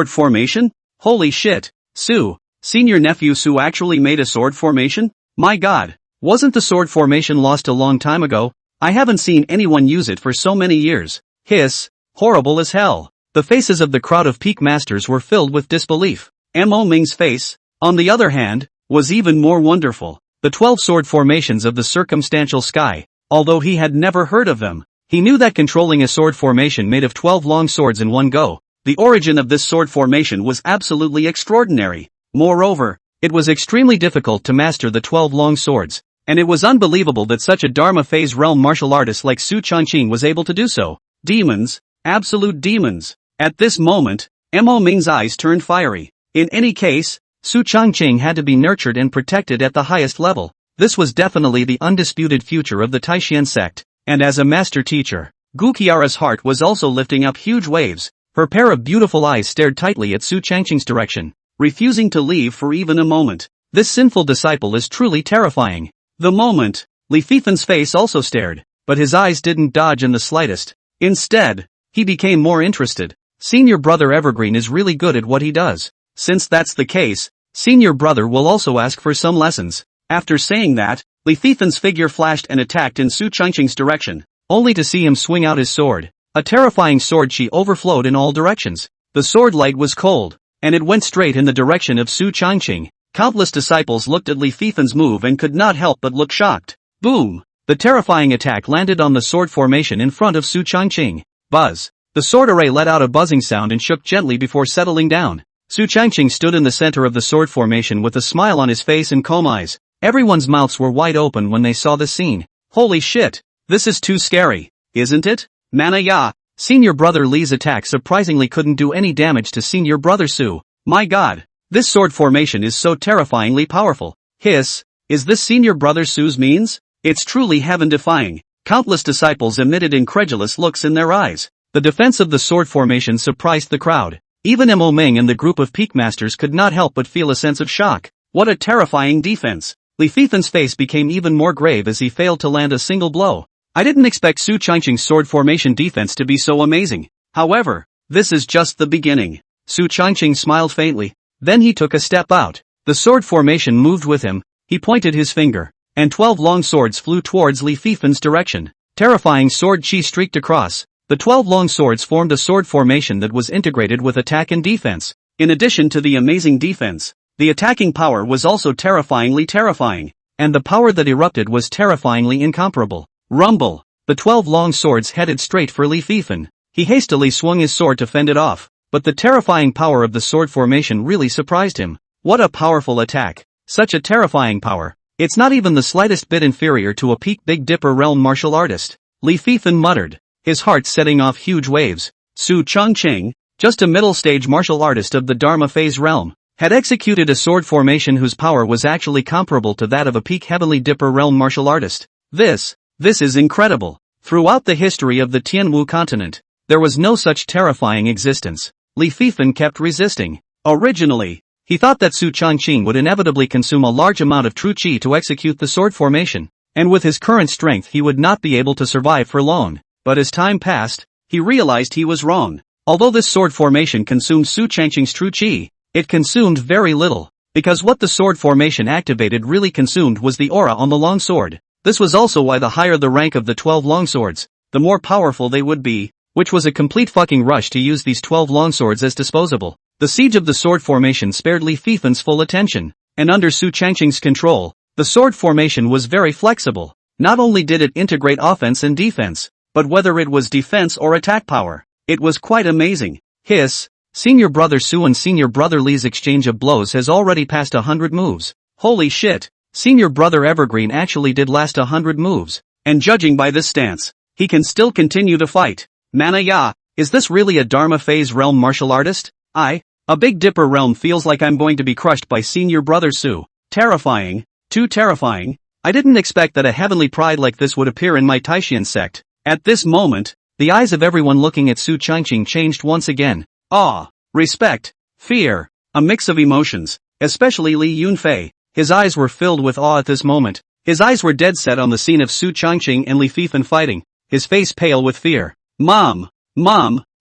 formation? Holy shit. Su Senior nephew Su actually made a sword formation? My god. Wasn't the sword formation lost a long time ago? I haven't seen anyone use it for so many years. Hiss. Horrible as hell. The faces of the crowd of peak masters were filled with disbelief. Mo Ming's face, on the other hand, was even more wonderful. The 12 sword formations of the circumstantial sky. Although he had never heard of them, he knew that controlling a sword formation made of 12 long swords in one go. The origin of this sword formation was absolutely extraordinary. Moreover, it was extremely difficult to master the 12 long swords, and it was unbelievable that such a Dharma phase realm martial artist like Su Changqing was able to do so. Demons, absolute demons. At this moment, Mo Ming's eyes turned fiery. In any case, Su Changqing had to be nurtured and protected at the highest level. This was definitely the undisputed future of the Taishan sect, and as a master teacher, Gu Qiara's heart was also lifting up huge waves. Her pair of beautiful eyes stared tightly at Su Changqing's direction, refusing to leave for even a moment. This sinful disciple is truly terrifying. The moment, Li Fifen's face also stared, but his eyes didn't dodge in the slightest. Instead, he became more interested. Senior brother Evergreen is really good at what he does. Since that's the case, senior brother will also ask for some lessons. After saying that, Li Fifen's figure flashed and attacked in Su Changqing's direction, only to see him swing out his sword. A terrifying sword chi overflowed in all directions. The sword light was cold, and it went straight in the direction of Su Changqing. Countless disciples looked at Li Fifen's move and could not help but look shocked. Boom! The terrifying attack landed on the sword formation in front of Su Changqing. Buzz! The sword array let out a buzzing sound and shook gently before settling down. Su Changqing stood in the center of the sword formation with a smile on his face and calm eyes. Everyone's mouths were wide open when they saw the scene. Holy shit! This is too scary, isn't it? Manhwa! Senior brother Li's attack surprisingly couldn't do any damage to senior brother Su. My god! This sword formation is so terrifyingly powerful. Hiss! Is this senior brother Su's means? It's truly heaven-defying. Countless disciples emitted incredulous looks in their eyes. The defense of the sword formation surprised the crowd. Even Mo Ming and the group of peak masters could not help but feel a sense of shock. What a terrifying defense! Li Fifen's face became even more grave as he failed to land a single blow. I didn't expect Su Changqing's sword formation defense to be so amazing. However, this is just the beginning. Su Changqing smiled faintly. Then he took a step out. The sword formation moved with him. He pointed his finger, and 12 long swords flew towards Li Fifen's direction. Terrifying sword chi streaked across. The 12 long swords formed a sword formation that was integrated with attack and defense. In addition to the amazing defense, the attacking power was also terrifyingly terrifying, and the power that erupted was terrifyingly incomparable. Rumble! The 12 long swords headed straight for Li Fifen. He hastily swung his sword to fend it off, but the terrifying power of the sword formation really surprised him. What a powerful attack! Such a terrifying power. It's not even the slightest bit inferior to a peak Big Dipper realm martial artist. Li Fifen muttered, his heart setting off huge waves. Su Changqing, just a middle-stage martial artist of the Dharma phase realm, had executed a sword formation whose power was actually comparable to that of a peak Heavenly Dipper realm martial artist. This is incredible. Throughout the history of the Tianwu continent, there was no such terrifying existence. Li Fifen kept resisting. Originally, he thought that Su Changqing would inevitably consume a large amount of true chi to execute the sword formation, and with his current strength he would not be able to survive for long. But as time passed, he realized he was wrong. Although this sword formation consumed Su Changqing's true chi, it consumed very little, because what the sword formation activated really consumed was the aura on the long sword. This was also why the higher the rank of the 12 longswords, the more powerful they would be, which was a complete fucking rush to use these 12 longswords as disposable. The siege of the sword formation spared Li Fifen's full attention, and under Su Changqing's control, the sword formation was very flexible. Not only did it integrate offense and defense, but whether it was defense or attack power, it was quite amazing. Hiss! Senior brother Su and senior brother Li's exchange of blows has already passed 100 moves. Holy shit! Senior brother Evergreen actually did last 100 moves, and judging by this stance, he can still continue to fight. Manhwa, is this really a Dharma phase realm martial artist? A Big Dipper realm feels like I'm going to be crushed by senior brother Su. Terrifying, too terrifying. I didn't expect that a heavenly pride like this would appear in my Taishan sect. At this moment, the eyes of everyone looking at Su Changqing changed once again. Awe, respect, fear, a mix of emotions, especially Li Yunfei. His eyes were filled with awe at this moment. His eyes were dead set on the scene of Su Changqing and Li Fifen fighting, his face pale with fear. Mom,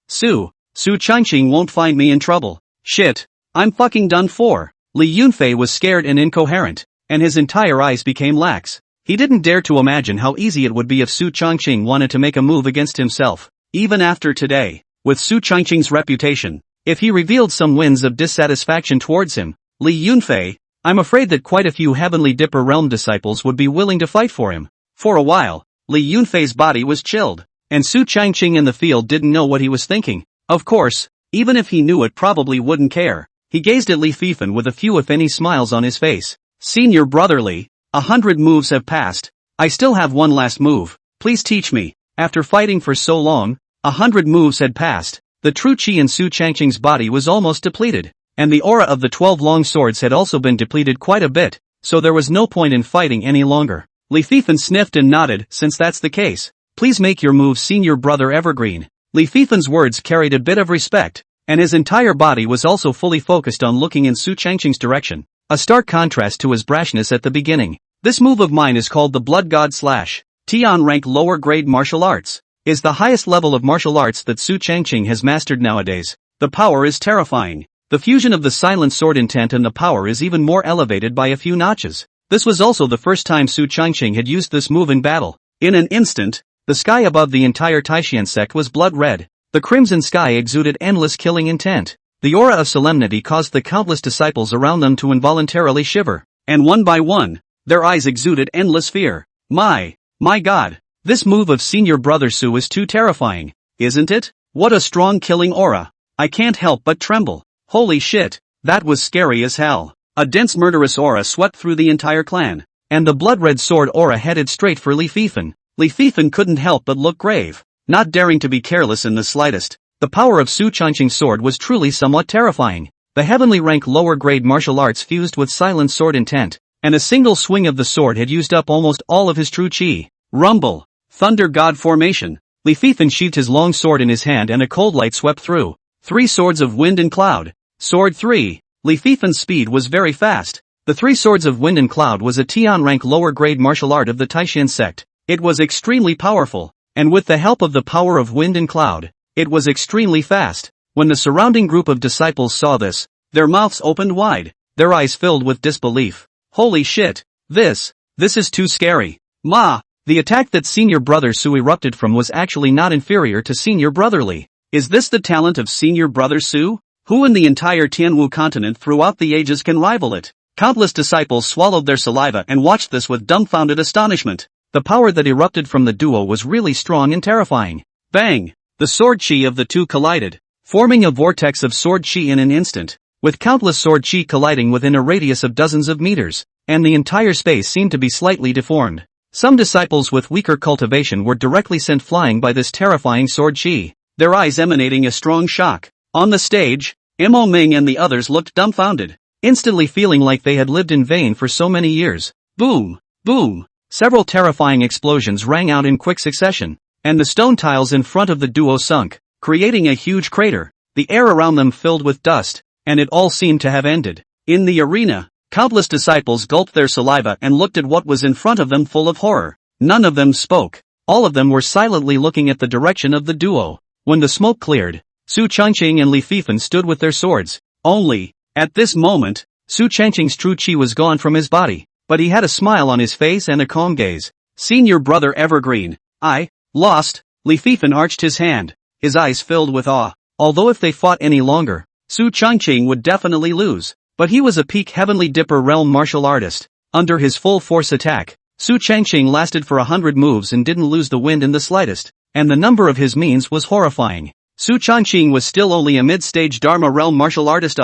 Su Changqing won't find me in trouble. Shit, I'm fucking done for. Li Yunfei was scared and incoherent, and his entire eyes became lax. He didn't dare to imagine how easy it would be if Su Changqing wanted to make a move against himself, even after today. With Su Changqing's reputation, if he revealed some winds of dissatisfaction towards him, Li Yunfei, I'm afraid that quite a few Heavenly Dipper Realm disciples would be willing to fight for him. For a while, Li Yunfei's body was chilled, and Su Changqing in the field didn't know what he was thinking. Of course, even if he knew it probably wouldn't care. He gazed at Li Fifan with a few if any smiles on his face. Senior brother Li, 100 moves have passed. I still have one last move, please teach me. After fighting for so long, 100 moves had passed. The true chi in Su Changqing's body was almost depleted, and the aura of the 12 long swords had also been depleted quite a bit, so there was no point in fighting any longer. Li Fifan sniffed and nodded. Since that's the case, please make your move, senior brother Evergreen. Li Fifan's words carried a bit of respect, and his entire body was also fully focused on looking in Su Changqing's direction, a stark contrast to his brashness at the beginning. This move of mine is called the Blood God Slash. Tian rank lower grade martial arts. Is the highest level of martial arts that Su Changqing has mastered nowadays. The power is terrifying. The fusion of the silent sword intent and the power is even more elevated by a few notches. This was also the first time Su Changqing had used this move in battle. In an instant, the sky above the entire Taishan sect was blood red. The crimson sky exuded endless killing intent. The aura of solemnity caused the countless disciples around them to involuntarily shiver, and one by one, their eyes exuded endless fear. My God, this move of senior brother Su is too terrifying, isn't it? What a strong killing aura. I can't help but tremble. Holy shit, that was scary as hell. A dense murderous aura swept through the entire clan, and the blood-red sword aura headed straight for Li Fifan. Li Fifan couldn't help but look grave, not daring to be careless in the slightest. The power of Su Changqing's sword was truly somewhat terrifying. The heavenly rank lower grade martial arts fused with silent sword intent, and a single swing of the sword had used up almost all of his true chi. Rumble. Thunder God formation. Li Fifan sheathed his long sword in his hand and a cold light swept through. 3 swords of wind and cloud. Sword 3. Li Fifan's speed was very fast. The 3 swords of wind and cloud was a Tian rank lower grade martial art of the Taishan sect. It was extremely powerful, and with the help of the power of wind and cloud, it was extremely fast. When the surrounding group of disciples saw this, their mouths opened wide, their eyes filled with disbelief. Holy shit, this is too scary. The attack that senior brother Su erupted from was actually not inferior to senior brother Li. Is this the talent of senior brother Su? Who in the entire Tianwu continent throughout the ages can rival it? Countless disciples swallowed their saliva and watched this with dumbfounded astonishment. The power that erupted from the duo was really strong and terrifying. Bang! The sword chi of the two collided, forming a vortex of sword chi in an instant, with countless sword chi colliding within a radius of dozens of meters, and the entire space seemed to be slightly deformed. Some disciples with weaker cultivation were directly sent flying by this terrifying sword chi, their eyes emanating a strong shock. On the stage, Mo Ming and the others looked dumbfounded, instantly feeling like they had lived in vain for so many years. Boom! Boom! Several terrifying explosions rang out in quick succession, and the stone tiles in front of the duo sunk, creating a huge crater. The air around them filled with dust, and it all seemed to have ended. In the arena, countless disciples gulped their saliva and looked at what was in front of them full of horror. None of them spoke. All of them were silently looking at the direction of the duo. When the smoke cleared, Su Changqing and Li Fifan stood with their swords. Only, at this moment, Su Changqing's true chi was gone from his body, but he had a smile on his face and a calm gaze. Senior brother Evergreen, I lost. Li Fifan arched his hand, his eyes filled with awe. Although if they fought any longer, Su Changqing would definitely lose. But he was a peak Heavenly Dipper realm martial artist. Under his full force attack, Su Changqing lasted for 100 moves and didn't lose the wind in the slightest, and the number of his means was horrifying. Su Changqing was still only a mid-stage Dharma realm martial artist.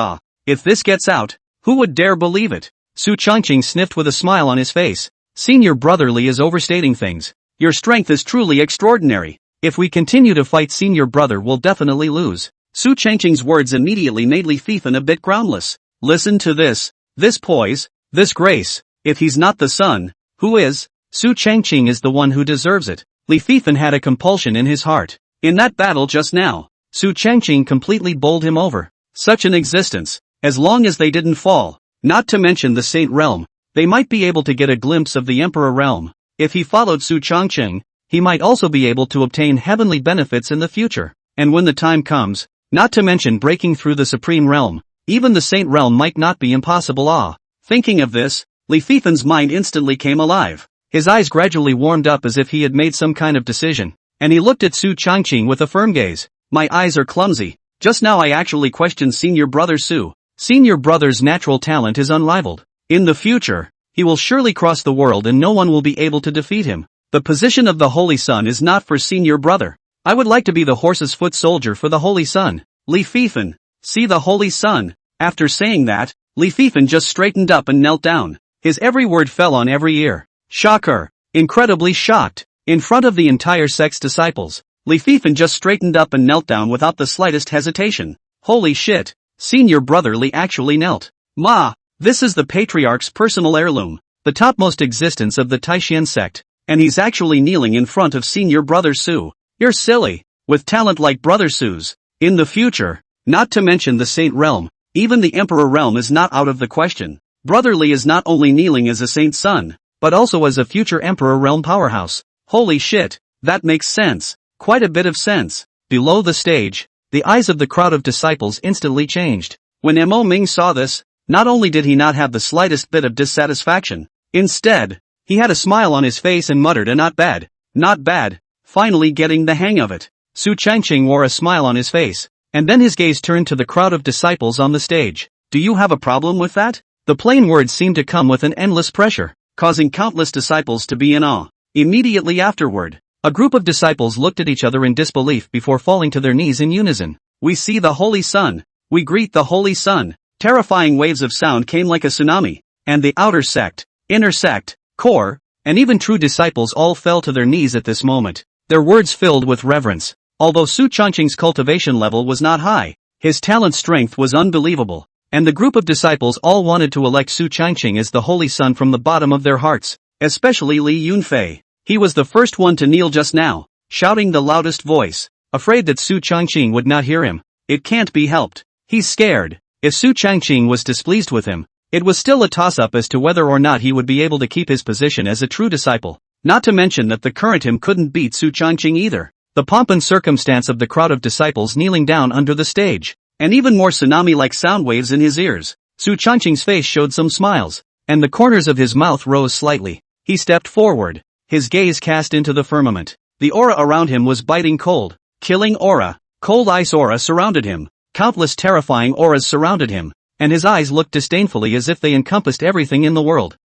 If this gets out, who would dare believe it? Su Changqing sniffed with a smile on his face. Senior brother Li is overstating things. Your strength is truly extraordinary. If we continue to fight, senior brother will definitely lose. Su Changqing's words immediately made Li Fifan a bit groundless. Listen to this poise, this grace. If he's not the son, who is? Su Changqing is the one who deserves it. Li Fifan had a compulsion in his heart. In that battle just now, Su Changqing completely bowled him over. Such an existence, as long as they didn't fall, not to mention the Saint Realm, they might be able to get a glimpse of the Emperor Realm. If he followed Su Changqing, he might also be able to obtain heavenly benefits in the future. And when the time comes, not to mention breaking through the Supreme Realm, Even the saint realm might not be impossible. Thinking of this, Li Fifen's mind instantly came alive. His eyes gradually warmed up as if he had made some kind of decision, and he looked at Su Changqing with a firm gaze. My eyes are clumsy. Just now I actually questioned Senior Brother Su. Senior Brother's natural talent is unrivaled. In the future, he will surely cross the world and no one will be able to defeat him. The position of the Holy Sun is not for Senior Brother. I would like to be the horse's foot soldier for the Holy Sun. Li Fifen, see the Holy Sun. After saying that, Li Fifen just straightened up and knelt down. His every word fell on every ear. Shocker. Incredibly shocked. In front of the entire sect's disciples, Li Fifen just straightened up and knelt down without the slightest hesitation. Holy shit. Senior Brother Li actually knelt. Ma, this is the Patriarch's personal heirloom, the topmost existence of the Taishan sect, and he's actually kneeling in front of Senior Brother Su. You're silly. With talent like Brother Su's, in the future, not to mention the Saint realm, even the Emperor realm is not out of the question. Brother Li is not only kneeling as a saint's son, but also as a future Emperor realm powerhouse. Holy shit, that makes sense. Quite a bit of sense. Below the stage, the eyes of the crowd of disciples instantly changed. When Mo Ming saw this, not only did he not have the slightest bit of dissatisfaction, instead, he had a smile on his face and muttered a not bad, finally getting the hang of it. Su Changqing wore a smile on his face, and then his gaze turned to the crowd of disciples on the stage. Do you have a problem with that? The plain words seemed to come with an endless pressure, causing countless disciples to be in awe. Immediately afterward, a group of disciples looked at each other in disbelief before falling to their knees in unison. We see the Holy Sun. We greet the Holy Sun. Terrifying waves of sound came like a tsunami, and the outer sect, inner sect, core, and even true disciples all fell to their knees at this moment, their words filled with reverence. Although Su Changqing's cultivation level was not high, his talent strength was unbelievable, and the group of disciples all wanted to elect Su Changqing as the Holy Sun from the bottom of their hearts, especially Li Yunfei. He was the first one to kneel just now, shouting the loudest voice, afraid that Su Changqing would not hear him. It can't be helped. He's scared. If Su Changqing was displeased with him, it was still a toss-up as to whether or not he would be able to keep his position as a true disciple. Not to mention that the current him couldn't beat Su Changqing either. The pomp and circumstance of the crowd of disciples kneeling down under the stage, and even more tsunami-like sound waves in his ears. Su Changqing's face showed some smiles, and the corners of his mouth rose slightly. He stepped forward, his gaze cast into the firmament. The aura around him was biting cold, killing aura. Cold ice aura surrounded him. Countless terrifying auras surrounded him, and his eyes looked disdainfully as if they encompassed everything in the world.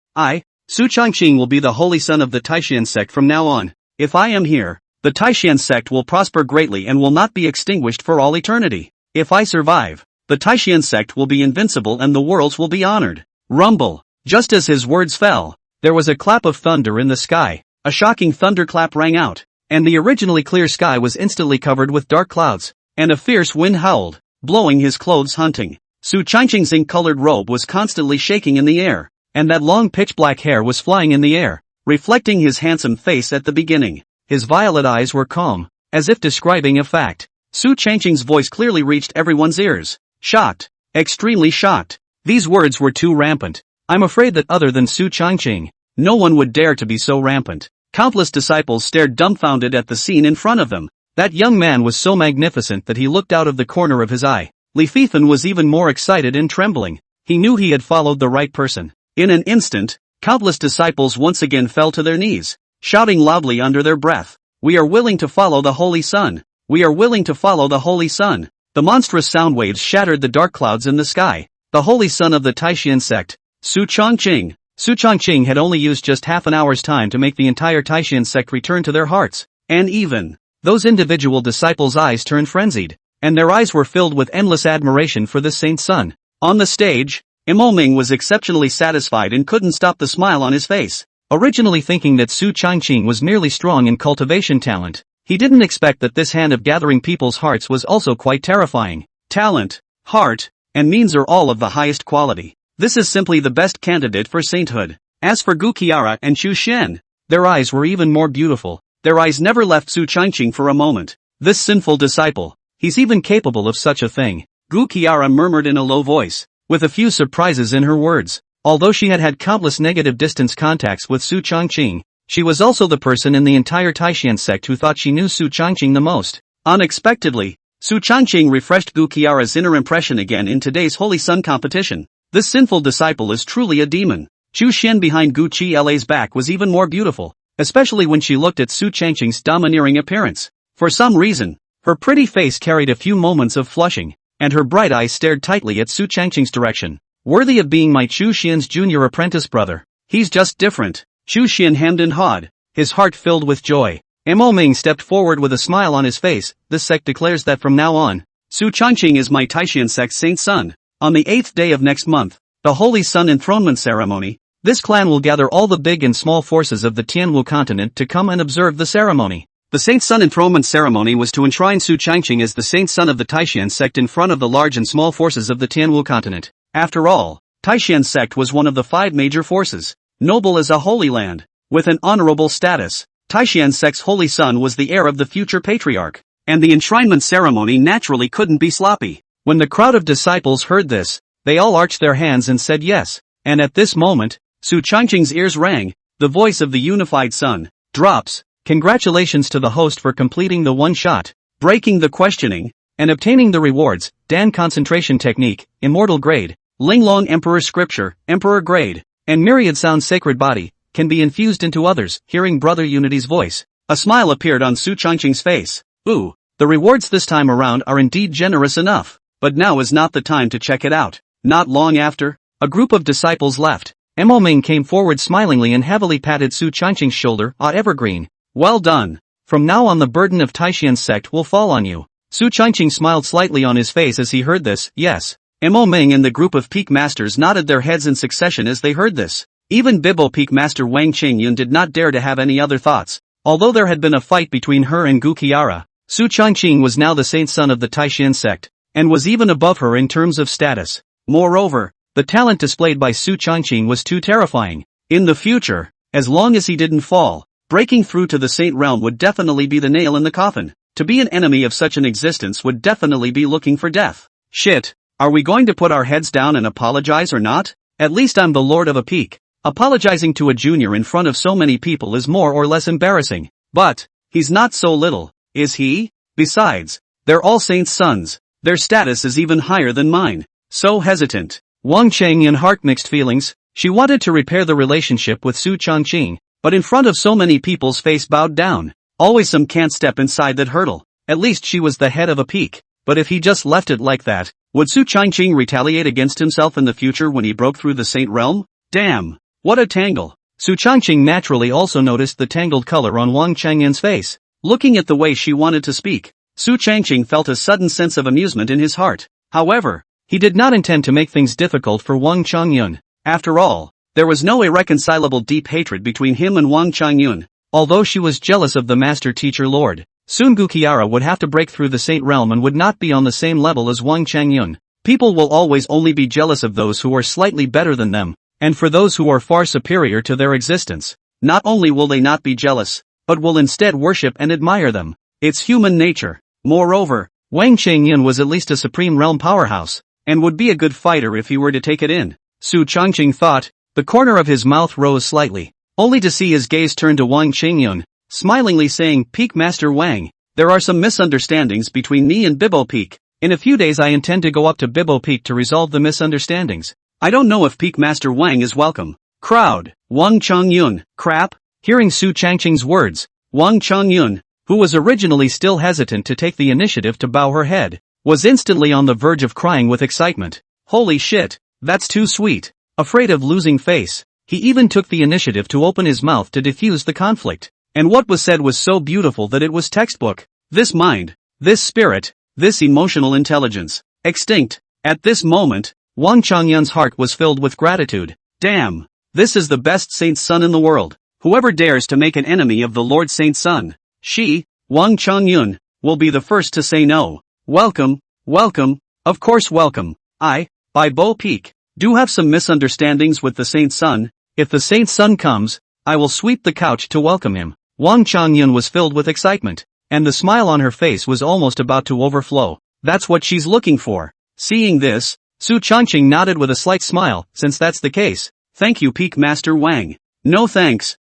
Su Changqing will be the Holy Son of the Taishan sect from now on. If I am here, the Taishan sect will prosper greatly and will not be extinguished for all eternity. If I survive, the Taishan sect will be invincible and the worlds will be honored. Rumble. Just as his words fell, there was a clap of thunder in the sky. A shocking thunderclap rang out, and the originally clear sky was instantly covered with dark clouds, and a fierce wind howled, blowing his clothes hunting. Su Changqing's ink-colored robe was constantly shaking in the air, and that long pitch-black hair was flying in the air, reflecting his handsome face at the beginning. His violet eyes were calm, as if describing a fact. Su Changqing's voice clearly reached everyone's ears. Shocked. Extremely shocked. These words were too rampant. I'm afraid that other than Su Changqing, no one would dare to be so rampant. Countless disciples stared dumbfounded at the scene in front of them. That young man was so magnificent that he looked out of the corner of his eye. Li Fifen was even more excited and trembling. He knew he had followed the right person. In an instant, countless disciples once again fell to their knees, shouting loudly under their breath, "We are willing to follow the Holy Sun! We are willing to follow the Holy Sun!" The monstrous sound waves shattered the dark clouds in the sky. The Holy Sun of the Taishan sect, Su Changqing. Su Changqing had only used just half an hour's time to make the entire Taishan sect return to their hearts, and even those individual disciples' eyes turned frenzied, and their eyes were filled with endless admiration for this saint's son. On the stage, Mo Ming was exceptionally satisfied and couldn't stop the smile on his face. Originally thinking that Su Changqing was merely strong in cultivation talent, he didn't expect that this hand of gathering people's hearts was also quite terrifying. Talent, heart, and means are all of the highest quality. This is simply the best candidate for sainthood. As for Gu Qiara and Chu Shen, their eyes were even more beautiful. Their eyes never left Su Changqing for a moment. This sinful disciple, he's even capable of such a thing. Gu Qiara murmured in a low voice, with a few surprises in her words. Although she had had countless negative distance contacts with Su Changqing, she was also the person in the entire Taishan sect who thought she knew Su Changqing the most. Unexpectedly, Su Changqing refreshed Gu Qiara's inner impression again in today's Holy Sun competition. This sinful disciple is truly a demon. Chu Xian behind Gu Qila's back was even more beautiful, especially when she looked at Su Changqing's domineering appearance. For some reason, her pretty face carried a few moments of flushing, and her bright eyes stared tightly at Su Changqing's direction. Worthy of being my Chu Xian's junior apprentice brother. He's just different. Chu Xian hemmed and hawed, his heart filled with joy. Mo Ming stepped forward with a smile on his face. This sect declares that from now on, Su Changqing is my Taishan sect's saint son. On the 8th day of next month, the Holy Sun enthronement ceremony, this clan will gather all the big and small forces of the Tianwu continent to come and observe the ceremony. The Saint Sun enthronement ceremony was to enshrine Su Changqing as the saint son of the Taishan sect in front of the large and small forces of the Tianwu continent. After all, Taishan sect was one of the 5 major forces, noble as a holy land, with an honorable status. Taishan sect's holy son was the heir of the future patriarch, and the enshrinement ceremony naturally couldn't be sloppy. When the crowd of disciples heard this, they all arched their hands and said yes, and at this moment, Su Changqing's ears rang, the voice of the unified sun, drops. Congratulations to the host for completing the one-shot, breaking the questioning, and obtaining the rewards. Dan concentration technique, immortal grade, Linglong emperor scripture, emperor grade, and myriad sound sacred body, can be infused into others. Hearing Brother Unity's voice, a smile appeared on Su Changqing's face. Ooh, the rewards this time around are indeed generous enough, but now is not the time to check it out. Not long after, a group of disciples left. Mo Ming came forward smilingly and heavily patted Su Changqing's shoulder. Evergreen. Well done. From now on the burden of Taishan sect will fall on you. Su Changqing smiled slightly on his face as he heard this. Yes. Mo Ming and the group of peak masters nodded their heads in succession as they heard this. Even Bibo peak master Wang Qingyun did not dare to have any other thoughts. Although there had been a fight between her and Gu Qiara, Su Changqing was now the saint son of the Taishan sect, and was even above her in terms of status. Moreover, the talent displayed by Su Changqing was too terrifying. In the future, as long as he didn't fall, breaking through to the saint realm would definitely be the nail in the coffin. To be an enemy of such an existence would definitely be looking for death. Shit, are we going to put our heads down and apologize or not? At least I'm the lord of a peak. Apologizing to a junior in front of so many people is more or less embarrassing. But, he's not so little, is he? Besides, they're all saints' sons. Their status is even higher than mine. So hesitant. Wang Changyan heart mixed feelings. She wanted to repair the relationship with Su Changqing, but in front of so many people's face bowed down. Always some can't step inside that hurdle. At least she was the head of a peak. But if he just left it like that, would Su Changqing retaliate against himself in the future when he broke through the saint realm? Damn, what a tangle. Su Changqing naturally also noticed the tangled color on Wang Changyan's face. Looking at the way she wanted to speak, Su Changqing felt a sudden sense of amusement in his heart. However, he did not intend to make things difficult for Wang Changyun. After all, there was no irreconcilable deep hatred between him and Wang Changyun. Although she was jealous of the master teacher lord, soon Gu Qiara would have to break through the saint realm and would not be on the same level as Wang Changyun. People will always only be jealous of those who are slightly better than them, and for those who are far superior to their existence, not only will they not be jealous, but will instead worship and admire them. It's human nature. Moreover, Wang Changyun was at least a supreme realm powerhouse, and would be a good fighter if he were to take it in. Su Changqing thought. The corner of his mouth rose slightly, only to see his gaze turn to Wang Changyun, smilingly saying, Peak Master Wang, there are some misunderstandings between me and Bibo Peak. In a few days I intend to go up to Bibo Peak to resolve the misunderstandings. I don't know if Peak Master Wang is welcome. Crowd. Wang Changyun. Crap. Hearing Su Changqing's words, Wang Changyun, who was originally still hesitant to take the initiative to bow her head, was instantly on the verge of crying with excitement. Holy shit, that's too sweet. Afraid of losing face, he even took the initiative to open his mouth to diffuse the conflict. And what was said was so beautiful that it was textbook. This mind, this spirit, this emotional intelligence, extinct. At this moment, Wang Changyun's heart was filled with gratitude. Damn, this is the best saint's son in the world. Whoever dares to make an enemy of the Lord Saint's son, she, Wang Changyun, will be the first to say no. Welcome, welcome, of course welcome. By Bo Peak, do have some misunderstandings with the saint's son. If the saint's son comes, I will sweep the couch to welcome him. Wang Changyun was filled with excitement, and the smile on her face was almost about to overflow. That's what she's looking for. Seeing this, Su Changqing nodded with a slight smile. Since that's the case, thank you Peak Master Wang. No thanks,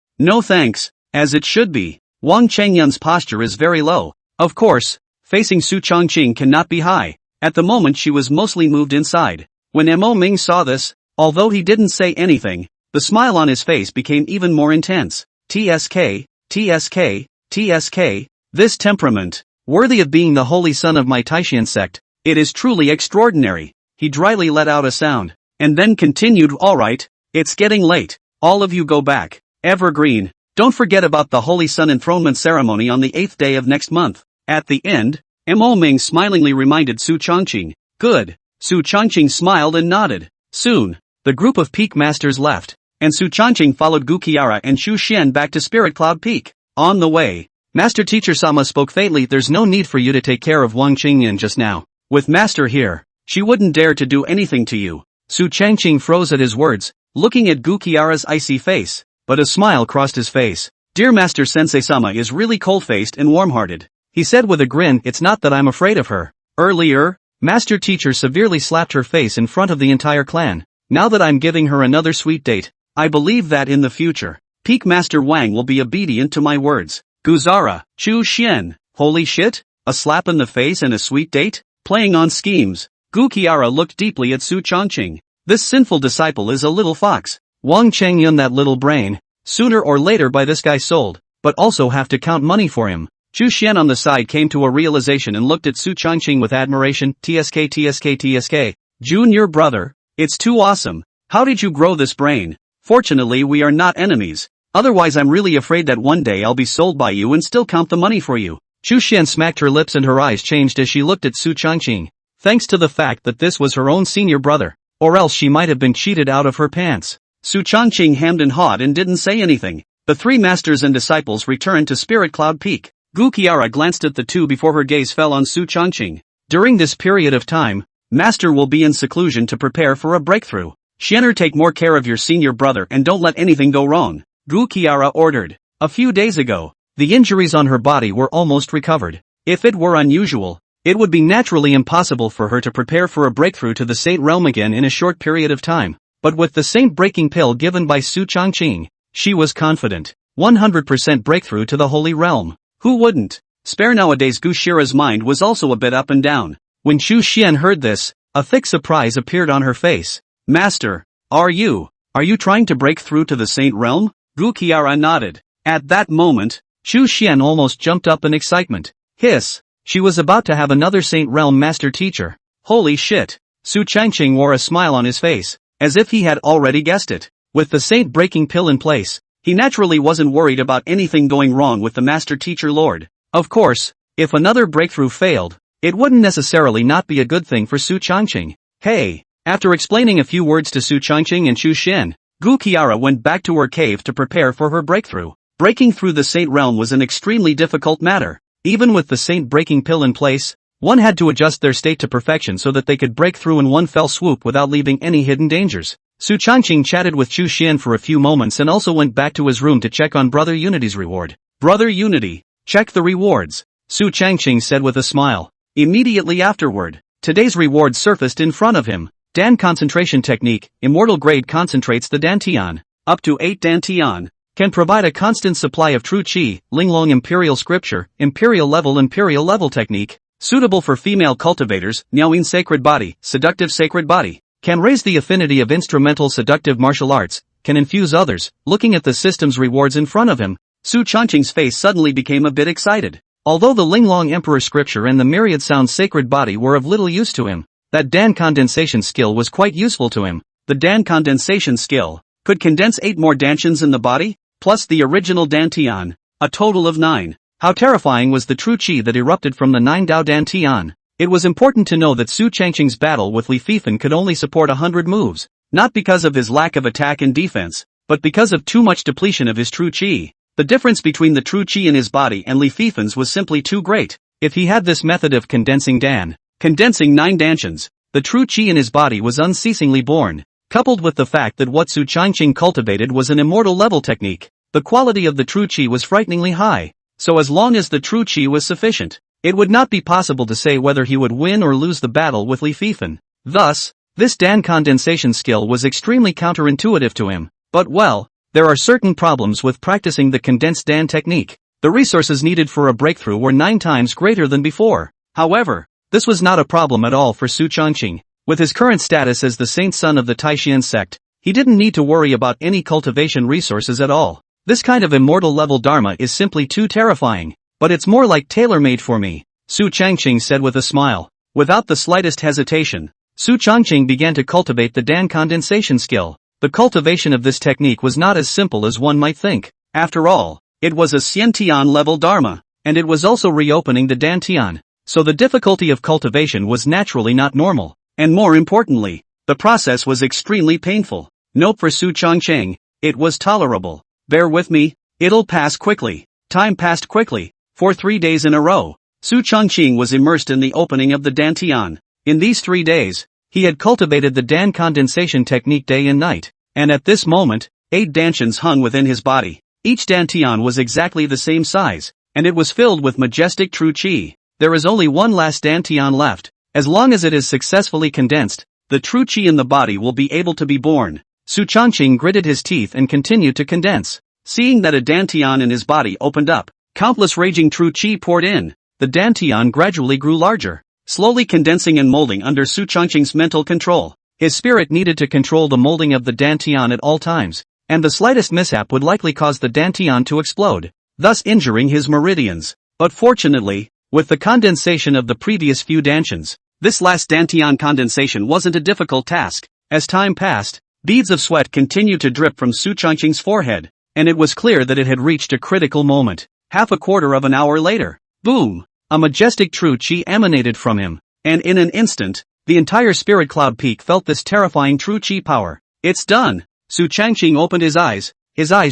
as it should be. Wang Changyun's posture is very low. Of course, facing Su Changqing cannot be high. At the moment she was mostly moved inside. When Mo Ming saw this, although he didn't say anything, the smile on his face became even more intense. TSK, TSK, TSK, this temperament, worthy of being the holy son of my Taishan sect, it is truly extraordinary. He dryly let out a sound, and then continued, alright, it's getting late, all of you go back. Evergreen, don't forget about the holy sun enthronement ceremony on the 8th day of next month. At the end, Mo Ming smilingly reminded Su Changqing. Good. Su Changqing smiled and nodded. Soon, the group of Peak Masters left, and Su Changqing followed Gu Qiara and Xu Xian back to Spirit Cloud Peak. On the way, Master Teacher Sama spoke faintly. There's no need for you to take care of Wang Qingyan just now. With Master here, she wouldn't dare to do anything to you. Su Changqing froze at his words, looking at Gu Qiara's icy face, but a smile crossed his face. Dear Master Sensei Sama is really cold-faced and warm-hearted. He said with a grin, it's not that I'm afraid of her. Earlier, Master Teacher severely slapped her face in front of the entire clan. Now that I'm giving her another sweet date, I believe that in the future, Peak Master Wang will be obedient to my words. Guzara, Chu Xian, holy shit, a slap in the face and a sweet date? Playing on schemes. Gu Qiara looked deeply at Su Changqing. This sinful disciple is a little fox. Wang Chengyun, that little brain, sooner or later buy this guy sold, but also have to count money for him. Chu Xian on the side came to a realization and looked at Su Changqing with admiration. TSK TSK TSK. Junior brother, it's too awesome. How did you grow this brain? Fortunately we are not enemies. Otherwise I'm really afraid that one day I'll be sold by you and still count the money for you. Chu Xian smacked her lips and her eyes changed as she looked at Su Changqing. Thanks to the fact that this was her own senior brother, or else she might have been cheated out of her pants. Su Changqing hemmed and hawed and didn't say anything. The three masters and disciples returned to Spirit Cloud Peak. Gu Qiara glanced at the two before her gaze fell on Su Changqing. During this period of time, Master will be in seclusion to prepare for a breakthrough. Xianer, take more care of your senior brother and don't let anything go wrong. Gu Qiara ordered. A few days ago, the injuries on her body were almost recovered. If it were unusual, it would be naturally impossible for her to prepare for a breakthrough to the Saint Realm again in a short period of time. But with the Saint breaking pill given by Su Changqing, she was confident. 100% breakthrough to the Holy Realm. Who wouldn't? Spare nowadays. Gu Shira's mind was also a bit up and down. When Xu Xian heard this, a thick surprise appeared on her face. Master, are you trying to break through to the Saint Realm? Gu Qiara nodded. At that moment, Xu Xian almost jumped up in excitement. Hiss! She was about to have another Saint Realm master teacher. Holy shit! Su Changqing wore a smile on his face, as if he had already guessed it. With the Saint breaking pill in place, he naturally wasn't worried about anything going wrong with the Master Teacher Lord. Of course, if another breakthrough failed, it wouldn't necessarily not be a good thing for Su Changqing. Hey! After explaining a few words to Su Changqing and Xu Xian, Gu Qiara went back to her cave to prepare for her breakthrough. Breaking through the Saint Realm was an extremely difficult matter. Even with the Saint breaking pill in place, one had to adjust their state to perfection so that they could break through in one fell swoop without leaving any hidden dangers. Su Changqing chatted with Xu Xian for a few moments and also went back to his room to check on Brother Unity's reward. Brother Unity, check the rewards, Su Changqing said with a smile. Immediately afterward, today's reward surfaced in front of him. Dan Concentration Technique, Immortal Grade concentrates the Dantian. Up to 8 Dantian. Can provide a constant supply of true Qi. Linglong Imperial Scripture, Imperial Level Technique. Suitable for female cultivators. Niaoyin Sacred Body, Seductive Sacred Body. Can raise the affinity of instrumental seductive martial arts, can infuse others. Looking at the system's rewards in front of him, Su Changqing's face suddenly became a bit excited. Although the Linglong Emperor Scripture and the Myriad Sound Sacred Body were of little use to him, that Dan Condensation skill was quite useful to him. The Dan Condensation skill could condense 8 more Dantians in the body, plus the original Dantian, a total of 9. How terrifying was the true Qi that erupted from the 9 Dao Dantian. It was important to know that Su Changqing's battle with Li Fifan could only support 100 moves, not because of his lack of attack and defense, but because of too much depletion of his true Qi. The difference between the true Qi in his body and Li Fifan's was simply too great. If he had this method of condensing 9 Dantians, the true Qi in his body was unceasingly born. Coupled with the fact that what Su Changqing cultivated was an immortal level technique, the quality of the true Qi was frighteningly high. So as long as the true Qi was sufficient, it would not be possible to say whether he would win or lose the battle with Li Fifan. Thus, this Dan condensation skill was extremely counterintuitive to him. But well, there are certain problems with practicing the condensed Dan technique. The resources needed for a breakthrough were 9 times greater than before. However, this was not a problem at all for Su Changqing. With his current status as the saint son of the Taishan sect, he didn't need to worry about any cultivation resources at all. This kind of immortal level dharma is simply too terrifying, but it's more like tailor-made for me, Su Changqing said with a smile. Without the slightest hesitation, Su Changqing began to cultivate the Dan condensation skill. The cultivation of this technique was not as simple as one might think. After all, it was a Xiantian level dharma, and it was also reopening the Dantian, so the difficulty of cultivation was naturally not normal, and more importantly, the process was extremely painful. Nope, for Su Changqing, it was tolerable. Bear with me, it'll pass quickly. Time passed quickly. For 3 days in a row, Su Changqing was immersed in the opening of the Dantian. In these 3 days, he had cultivated the Dan condensation technique day and night, and at this moment, 8 dantians hung within his body. Each dantian was exactly the same size, and it was filled with majestic true qi. There is only one last dantian left. As long as it is successfully condensed, the true qi in the body will be able to be born. Su Changqing gritted his teeth and continued to condense. Seeing that a dantian in his body opened up, countless raging true qi poured in. The dantian gradually grew larger, slowly condensing and molding under Su Changqing's mental control. His spirit needed to control the molding of the dantian at all times, and the slightest mishap would likely cause the dantian to explode, thus injuring his meridians. But fortunately, with the condensation of the previous few dantians, this last dantian condensation wasn't a difficult task. As time passed, beads of sweat continued to drip from Su Changqing's forehead, and it was clear that it had reached a critical moment. Half a quarter of an hour later, boom! A majestic true qi emanated from him, and in an instant, the entire spirit cloud peak felt this terrifying true qi power. It's done! Su Changqing opened his eyes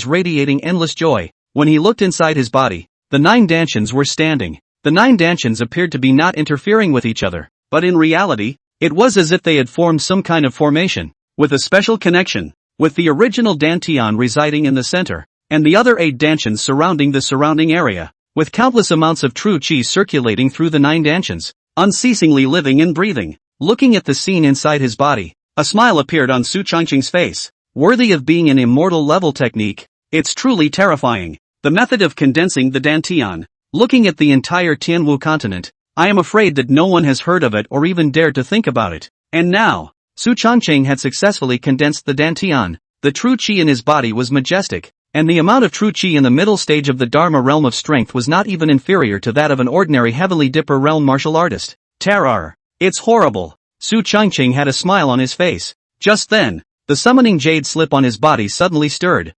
radiating endless joy. When he looked inside his body, the 9 dantians were standing. The 9 dantians appeared to be not interfering with each other, but in reality, it was as if they had formed some kind of formation, with a special connection, with the original dantian residing in the center, and the other 8 dantians surrounding the surrounding area, with countless amounts of true qi circulating through the 9 dantians, unceasingly living and breathing. Looking at the scene inside his body, a smile appeared on Su Changqing's face. Worthy of being an immortal level technique, it's truly terrifying. The method of condensing the dantian. Looking at the entire Tianwu continent, I am afraid that no one has heard of it or even dared to think about it. And now, Su Changqing had successfully condensed the dantian. The true qi in his body was majestic, and the amount of true qi in the middle stage of the Dharma realm of strength was not even inferior to that of an ordinary heavenly dipper realm martial artist. Terror! It's horrible! Su Changqing had a smile on his face. Just then, the summoning jade slip on his body suddenly stirred.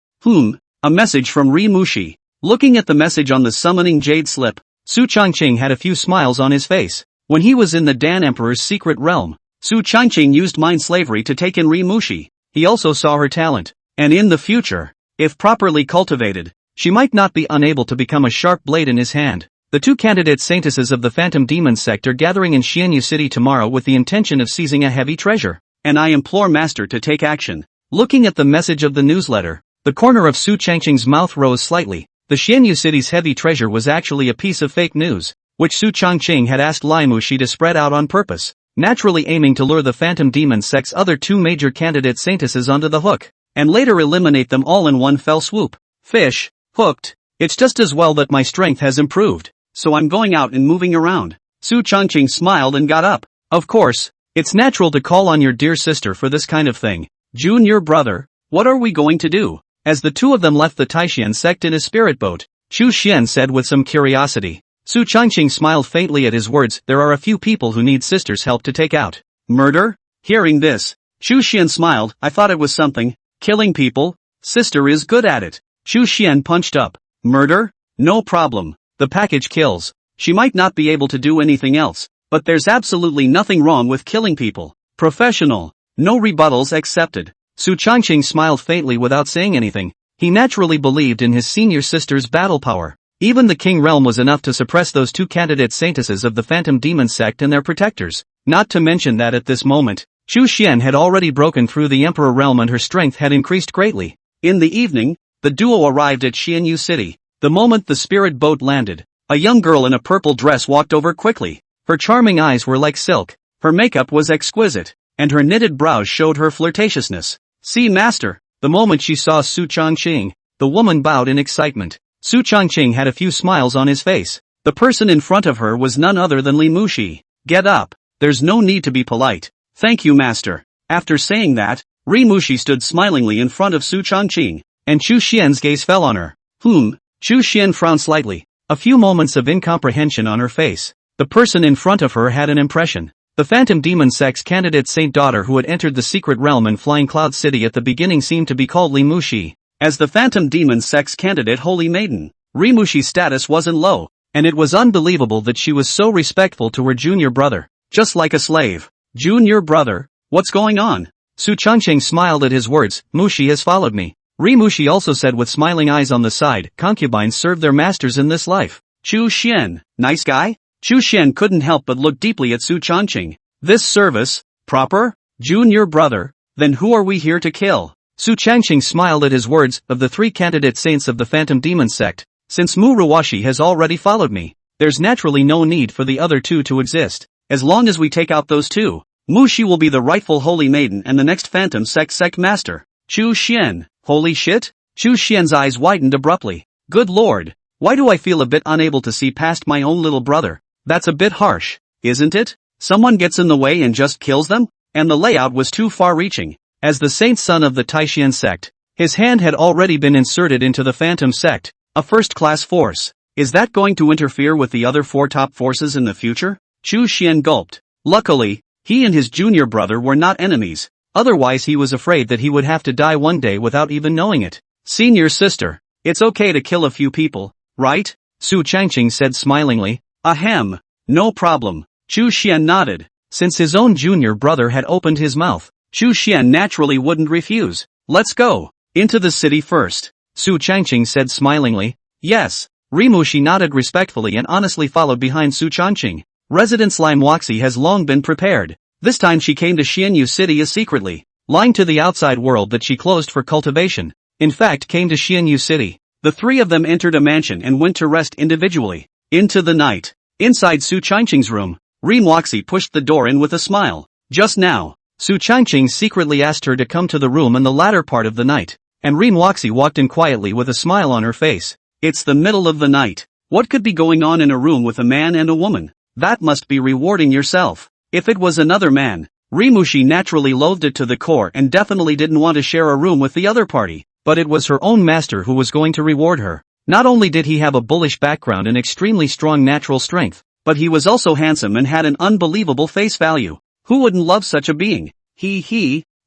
A message from Ri Mushi. Looking at the message on the summoning jade slip, Su Changqing had a few smiles on his face. When he was in the Dan Emperor's secret realm, Su Changqing used mind slavery to take in Ri Mushi. He also saw her talent, and in the future, if properly cultivated, she might not be unable to become a sharp blade in his hand. The 2 candidate saintesses of the Phantom Demon sect are gathering in Xianyu City tomorrow with the intention of seizing a heavy treasure, and I implore Master to take action. Looking at the message of the newsletter, the corner of Su Changqing's mouth rose slightly. The Xianyu City's heavy treasure was actually a piece of fake news, which Su Changqing had asked Lai Mushi to spread out on purpose, naturally aiming to lure the Phantom Demon sect's other 2 major candidate saintesses onto the hook, and later eliminate them all in one fell swoop. Fish, hooked. It's just as well that my strength has improved, so I'm going out and moving around. Su Changqing smiled and got up. Of course, it's natural to call on your dear sister for this kind of thing. Junior brother, what are we going to do? As the 2 of them left the Taishan sect in a spirit boat, Chu Xian said with some curiosity. Su Changqing smiled faintly at his words. There are a few people who need sister's help to take out. Murder? Hearing this, Chu Xian smiled. I thought it was something. Killing people? Sister is good at it. Chu Xian punched up. Murder? No problem. The package kills. She might not be able to do anything else, but there's absolutely nothing wrong with killing people. Professional. No rebuttals accepted. Su Changqing smiled faintly without saying anything. He naturally believed in his senior sister's battle power. Even the King Realm was enough to suppress those 2 candidate saintesses of the Phantom Demon sect and their protectors. Not to mention that at this moment, Chu Xian had already broken through the Emperor Realm and her strength had increased greatly. In the evening, the duo arrived at Xianyu City. The moment the spirit boat landed, a young girl in a purple dress walked over quickly. Her charming eyes were like silk, her makeup was exquisite, and her knitted brows showed her flirtatiousness. See Master! The moment she saw Su Changqing, the woman bowed in excitement. Su Changqing had a few smiles on his face. The person in front of her was none other than Li Mushi. Get up. There's no need to be polite. Thank you, master. After saying that, Ri Mushi stood smilingly in front of Su Changqing, and Chu Xian's gaze fell on her. Chu Xian frowned slightly, a few moments of incomprehension on her face. The person in front of her had an impression. The phantom demon sex candidate saint daughter who had entered the secret realm in Flying Cloud City at the beginning seemed to be called Li Mushi. As the phantom demon sex candidate holy maiden, Ri Mushi's status wasn't low, and it was unbelievable that she was so respectful to her junior brother, just like a slave. Junior brother? What's going on? Su Changqing smiled at his words. Mushi has followed me. Ri Mushi also said with smiling eyes on the side, concubines serve their masters in this life. Chu Xian, nice guy? Chu Xian couldn't help but look deeply at Su Changqing. This service? Proper? Junior brother? Then who are we here to kill? Su Changqing smiled at his words. Of the 3 candidate saints of the phantom demon sect, since Mu Ruwashi has already followed me, there's naturally no need for the other 2 to exist. As long as we take out those 2, Mushi will be the rightful holy maiden and the next phantom sect master. Chu Xian, holy shit? Chu Xian's eyes widened abruptly. Good lord, why do I feel a bit unable to see past my own little brother? That's a bit harsh, isn't it? Someone gets in the way and just kills them? And the layout was too far-reaching. As the saint son of the Taishan sect, his hand had already been inserted into the phantom sect, a first-class force. Is that going to interfere with the other 4 top forces in the future? Chu Xian gulped. Luckily, he and his junior brother were not enemies, otherwise he was afraid that he would have to die one day without even knowing it. Senior sister, it's okay to kill a few people, right? Su Changqing said smilingly. Ahem, no problem. Chu Xian nodded. Since his own junior brother had opened his mouth, Chu Xian naturally wouldn't refuse. Let's go. Into the city first. Su Changqing said smilingly. Yes. Ri Mushi nodded respectfully and honestly followed behind Su Changqing. Residence Lime Waxi has long been prepared. This time she came to Xianyu City as secretly, lying to the outside world that she closed for cultivation. In fact came to Xianyu City. The 3 of them entered a mansion and went to rest individually. Into the night. Inside Su Changqing's room, Ri Waxi pushed the door in with a smile. Just now, Su Changqing secretly asked her to come to the room in the latter part of the night, and Ri Waxi walked in quietly with a smile on her face. It's the middle of the night. What could be going on in a room with a man and a woman? That must be rewarding yourself. If it was another man, Ri Mushi naturally loathed it to the core and definitely didn't want to share a room with the other party, but it was her own master who was going to reward her. Not only did he have a bullish background and extremely strong natural strength, but he was also handsome and had an unbelievable face value. Who wouldn't love such a being?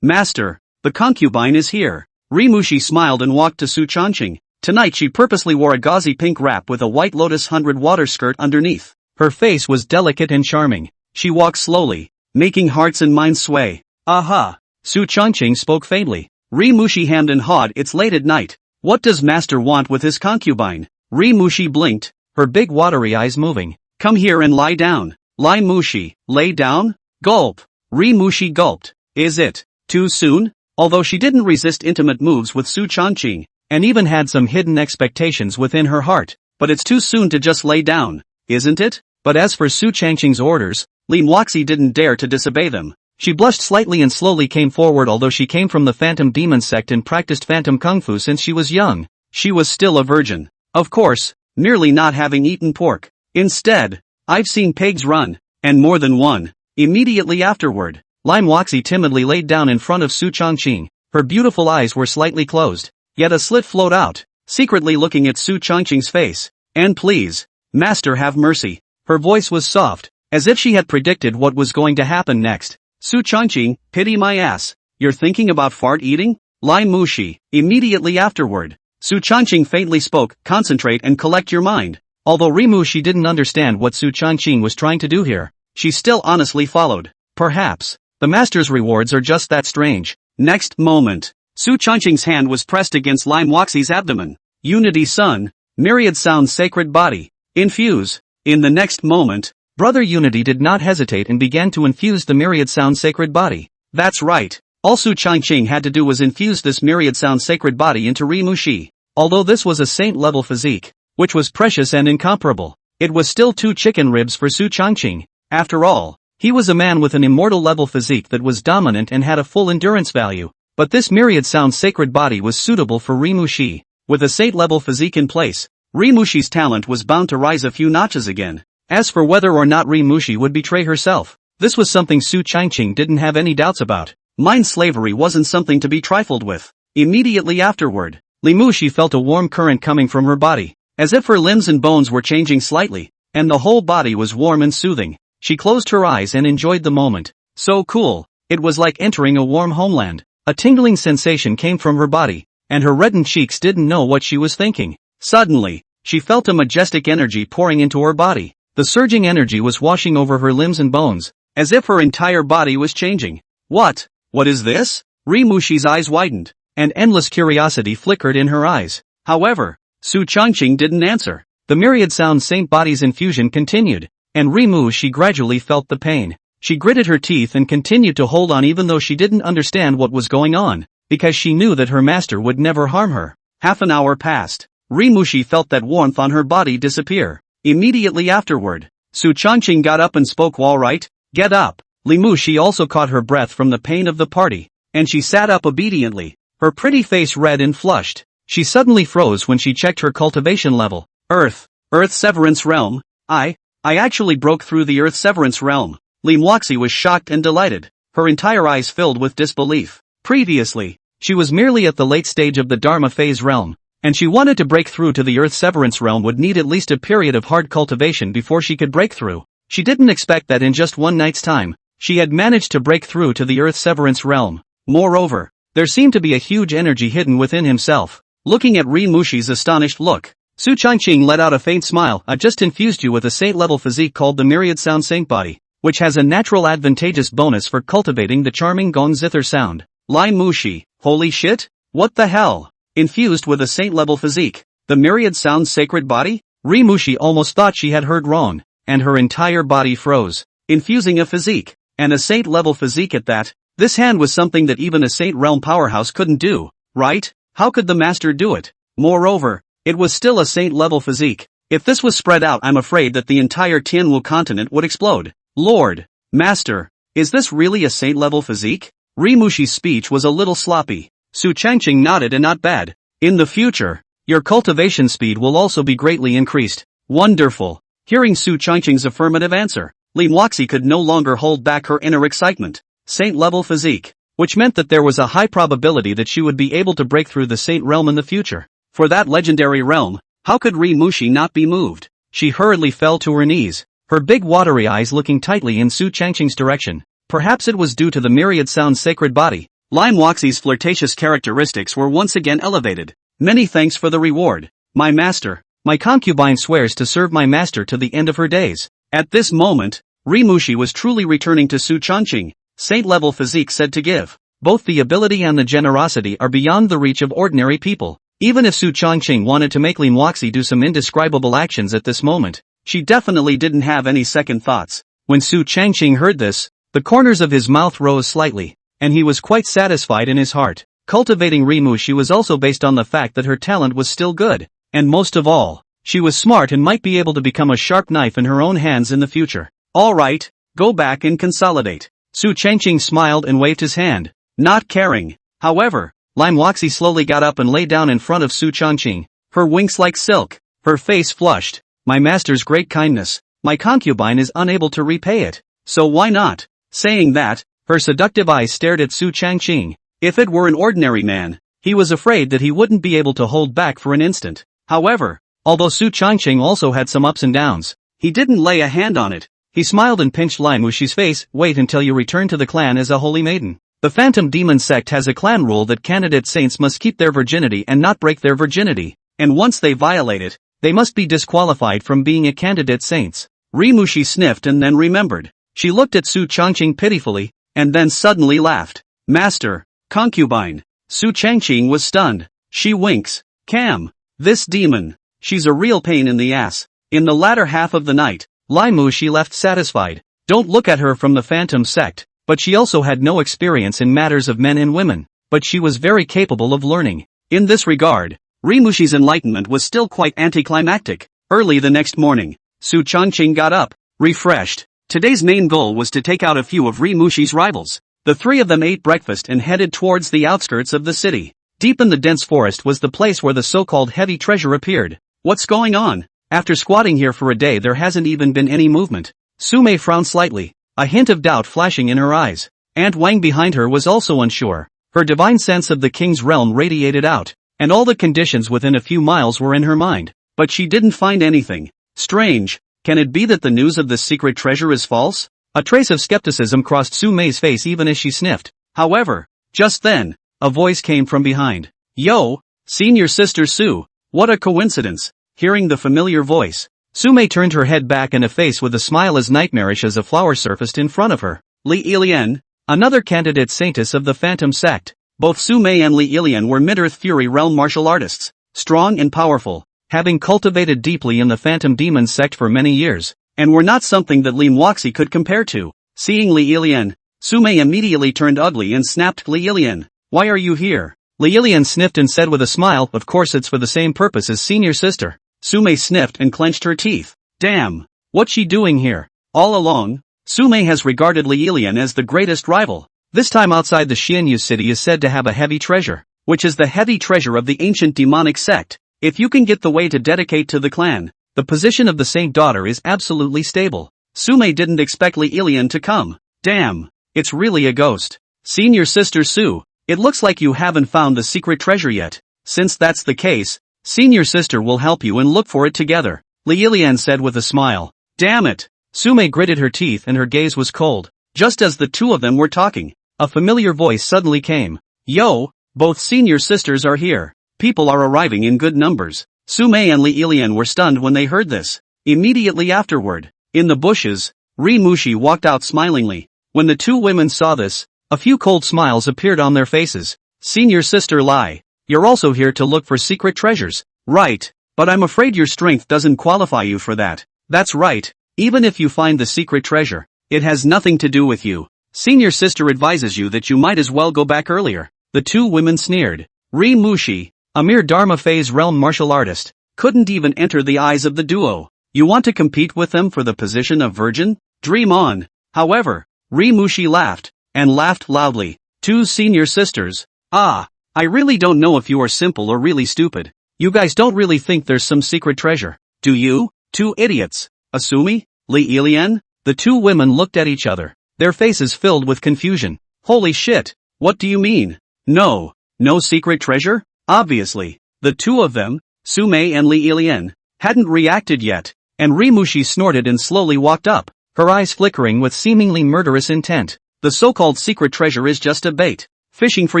Master, the concubine is here. Ri Mushi smiled and walked to Su Changqing. Tonight she purposely wore a gauzy pink wrap with a white lotus 100 water skirt underneath. Her face was delicate and charming. She walked slowly, making hearts and minds sway. Aha! Su Changqing spoke faintly. Ri Mushi hemmed and hawed. It's late at night. What does master want with his concubine? Ri Mushi blinked, her big watery eyes moving. Come here and lie down. Lie Mushi, lay down? Gulp. Ri Mushi gulped. Is it too soon? Although she didn't resist intimate moves with Su Changqing, and even had some hidden expectations within her heart, but it's too soon to just lay down, isn't it? But as for Su Changqing's orders, Li Muaxi didn't dare to disobey them. She blushed slightly and slowly came forward. Although she came from the Phantom Demon sect and practiced Phantom Kung Fu since she was young, she was still a virgin. Of course, merely not having eaten pork. Instead, I've seen pigs run, and more than one. Immediately afterward, Li Muaxi timidly laid down in front of Su Changqing. Her beautiful eyes were slightly closed, yet a slit flowed out, secretly looking at Su Changqing's face. And please, master, have mercy. Her voice was soft, as if she had predicted what was going to happen next. Su Changqing, pity my ass. You're thinking about fart eating? Li Mushi. Immediately afterward, Su Changqing faintly spoke, concentrate and collect your mind. Although Ri Mushi didn't understand what Su Changqing was trying to do here, she still honestly followed. Perhaps, the master's rewards are just that strange. Next moment, Su Changqing's hand was pressed against Li Muaxi's abdomen. Unity Sun, Myriad Sound's sacred body. Infuse. In the next moment, Brother Unity did not hesitate and began to infuse the Myriad Sound sacred body. That's right. All Su Changqing had to do was infuse this Myriad Sound sacred body into Ri Mushi. Although this was a saint-level physique, which was precious and incomparable, it was still 2 chicken ribs for Su Changqing. After all, he was a man with an immortal-level physique that was dominant and had a full endurance value. But this Myriad Sound sacred body was suitable for Ri Mushi. With a saint-level physique in place, Rimushi's talent was bound to rise a few notches again. As for whether or not Rimushi would betray herself, this was something Su Changqing didn't have any doubts about. Mind slavery wasn't something to be trifled with. Immediately afterward, Rimushi felt a warm current coming from her body, as if her limbs and bones were changing slightly, and the whole body was warm and soothing. She closed her eyes and enjoyed the moment. So cool, it was like entering a warm homeland. A tingling sensation came from her body, and her reddened cheeks didn't know what she was thinking. Suddenly, she felt a majestic energy pouring into her body. The surging energy was washing over her limbs and bones, as if her entire body was changing. What is this? Rimushi's eyes widened, and endless curiosity flickered in her eyes. However, Su Changqing didn't answer. The myriad sound saint body's infusion continued, and Rimushi gradually felt the pain. She gritted her teeth and continued to hold on even though she didn't understand what was going on, because she knew that her master would never harm her. Half an hour passed. Rimushi felt that warmth on her body disappear. Immediately afterward, Su Changqing got up and spoke. All right, get up. Rimushi also caught her breath from the pain of the party, and she sat up obediently, her pretty face red and flushed. She suddenly froze when she checked her cultivation level. Earth Severance Realm. I actually broke through the Earth Severance Realm. Limwaxi was shocked and delighted, her entire eyes filled with disbelief. Previously, she was merely at the late stage of the Dharma phase realm, and she wanted to break through to the Earth Severance realm would need at least a period of hard cultivation before she could break through. She didn't expect that in just one night's time, she had managed to break through to the Earth Severance realm. Moreover, there seemed to be a huge energy hidden within himself. Looking at Rimushi's astonished look, Su Changqing let out a faint smile. I just infused you with a saint-level physique called the Myriad Sound Saint Body, which has a natural advantageous bonus for cultivating the charming gong zither sound. Rimushi, holy shit? What the hell? Infused with a saint-level physique, the Myriad Sound Sacred Body? Rimushi almost thought she had heard wrong, and her entire body froze. Infusing a physique, and a saint-level physique at that, this hand was something that even a saint realm powerhouse couldn't do, right? How could the master do it? Moreover, it was still a saint-level physique. If this was spread out, I'm afraid that the entire Tianwu continent would explode. Lord, Master, is this really a saint-level physique? Rimushi's speech was a little sloppy. Su Changqing nodded. And not bad. In the future, your cultivation speed will also be greatly increased. Wonderful. Hearing Su Changqing's affirmative answer, Limwaxi could no longer hold back her inner excitement. Saint-level physique, which meant that there was a high probability that she would be able to break through the saint realm in the future. For that legendary realm, how could Rimushi not be moved? She hurriedly fell to her knees, her big watery eyes looking tightly in Su Changqing's direction. Perhaps it was due to the Myriad Sound Sacred Body. Limwaxi's flirtatious characteristics were once again elevated. Many thanks for the reward, my master. My concubine swears to serve my master to the end of her days. At this moment, Rimushi was truly returning to Su Changqing. Saint-level physique said to give. Both the ability and the generosity are beyond the reach of ordinary people. Even if Su Changqing wanted to make Limwaxi do some indescribable actions at this moment, she definitely didn't have any second thoughts. When Su Changqing heard this, the corners of his mouth rose slightly, and he was quite satisfied in his heart. Cultivating Rimushi was also based on the fact that her talent was still good, and most of all, she was smart and might be able to become a sharp knife in her own hands in the future. Alright, go back and consolidate. Su Changqing smiled and waved his hand, not caring. However, Limwaxi slowly got up and lay down in front of Su Changqing, her wings like silk, her face flushed. My master's great kindness, my concubine is unable to repay it, so why not? Saying that, her seductive eyes stared at Su Changqing. If it were an ordinary man, he was afraid that he wouldn't be able to hold back for an instant. However, although Su Changqing also had some ups and downs, he didn't lay a hand on it. He smiled and pinched Limwushi's face. Wait until you return to the clan as a holy maiden. The Phantom Demon sect has a clan rule that candidate saints must keep their virginity and not break their virginity, and once they violate it, they must be disqualified from being a candidate saints. Rimushi sniffed and then remembered. She looked at Su Changqing pitifully, and then suddenly laughed. Master, concubine. Su Changqing was stunned. She winks. Cam. This demon. She's a real pain in the ass. In the latter half of the night, Limushi left satisfied. Don't look at her from the Phantom sect, but she also had no experience in matters of men and women, but she was very capable of learning. In this regard, Rimushi's enlightenment was still quite anticlimactic. Early the next morning, Su Changqing got up, refreshed. Today's main goal was to take out a few of Rimushi's rivals. The three of them ate breakfast and headed towards the outskirts of the city. Deep in the dense forest was the place where the so-called heavy treasure appeared. What's going on? After squatting here for a day there hasn't even been any movement. Su-mei frowned slightly, a hint of doubt flashing in her eyes. Aunt Wang behind her was also unsure. Her divine sense of the king's realm radiated out, and all the conditions within a few miles were in her mind. But she didn't find anything. Strange. Can it be that the news of this secret treasure is false? A trace of skepticism crossed Su-mei's face even as she sniffed. However, just then, a voice came from behind. Yo, senior sister Su. What a coincidence. Hearing the familiar voice, Su-mei turned her head back and a face with a smile as nightmarish as a flower surfaced in front of her. Li Ilian, another candidate saintess of the Phantom sect. Both Su-mei and Li Ilian were Mid-Earth Fury realm martial artists, strong and powerful, having cultivated deeply in the Phantom Demon sect for many years, and were not something that Lim Woxi could compare to. Seeing Li Ilian, Su-mei immediately turned ugly and snapped, Li Ilian, why are you here? Li Ilian sniffed and said with a smile, of course it's for the same purpose as senior sister. Su-mei sniffed and clenched her teeth. Damn, what's she doing here? All along, Su-mei has regarded Li Ilian as the greatest rival. This time outside the Xianyu city is said to have a heavy treasure, which is the heavy treasure of the ancient demonic sect. If you can get the way to dedicate to the clan, the position of the saint daughter is absolutely stable. Su-mei didn't expect Li Ilian to come. Damn, it's really a ghost. Senior sister Su, it looks like you haven't found the secret treasure yet. Since that's the case, senior sister will help you and look for it together, Li Ilian said with a smile. Damn it. Su-mei gritted her teeth and her gaze was cold. Just as the two of them were talking, a familiar voice suddenly came. Yo, both senior sisters are here. People are arriving in good numbers. Su-mei and Li Ilian were stunned when they heard this. Immediately afterward, in the bushes, Ri Mushi walked out smilingly. When the two women saw this, a few cold smiles appeared on their faces. Senior sister Lai, you're also here to look for secret treasures, right? But I'm afraid your strength doesn't qualify you for that. That's right, even if you find the secret treasure, it has nothing to do with you. Senior sister advises you that you might as well go back earlier. The two women sneered. Ri Mushi, a mere Dharma phase realm martial artist, couldn't even enter the eyes of the duo. You want to compete with them for the position of virgin? Dream on. However, Ri Mushi laughed, and laughed loudly. Two senior sisters. Ah, I really don't know if you are simple or really stupid. You guys don't really think there's some secret treasure, do you? Two idiots. Asumi? Li Ilian? The two women looked at each other, their faces filled with confusion. Holy shit, what do you mean? No secret treasure? Obviously, the two of them, Su-mei and Li Ilian, hadn't reacted yet, and Ri Mushi snorted and slowly walked up, her eyes flickering with seemingly murderous intent. The so-called secret treasure is just a bait, fishing for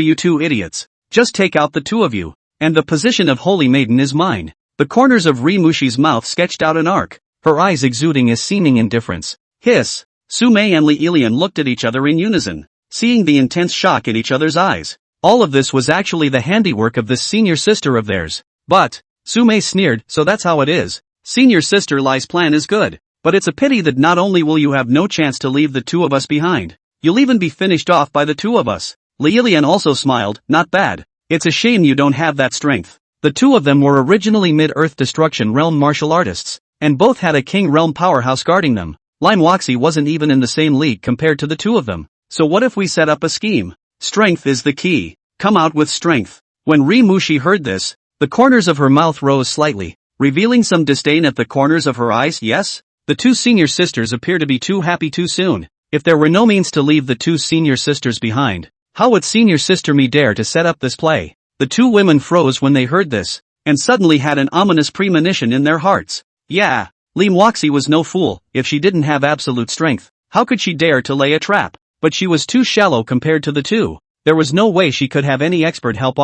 you two idiots. Just take out the two of you, and the position of Holy Maiden is mine. The corners of Ri Mushi's mouth sketched out an arc, her eyes exuding a seeming indifference. Hiss. Su-mei and Li Ilian looked at each other in unison, seeing the intense shock in each other's eyes. All of this was actually the handiwork of this senior sister of theirs. But, Su-mei sneered, so that's how it is. Senior sister Lai's plan is good, but it's a pity that not only will you have no chance to leave the two of us behind, you'll even be finished off by the two of us. Li Ilian also smiled, not bad. It's a shame you don't have that strength. The two of them were originally Mid-Earth Destruction realm martial artists, and both had a King realm powerhouse guarding them. Lim Woxi wasn't even in the same league compared to the two of them. So what if we set up a scheme? Strength is the key. Come out with strength. When Ri Mushi heard this, the corners of her mouth rose slightly, revealing some disdain at the corners of her eyes. Yes? The two senior sisters appear to be too happy too soon. If there were no means to leave the two senior sisters behind, how would senior sister me dare to set up this play? The two women froze when they heard this, and suddenly had an ominous premonition in their hearts. Yeah, Lim Woxi was no fool. If she didn't have absolute strength, how could she dare to lay a trap? But she was too shallow compared to the two. There was no way she could have any expert help.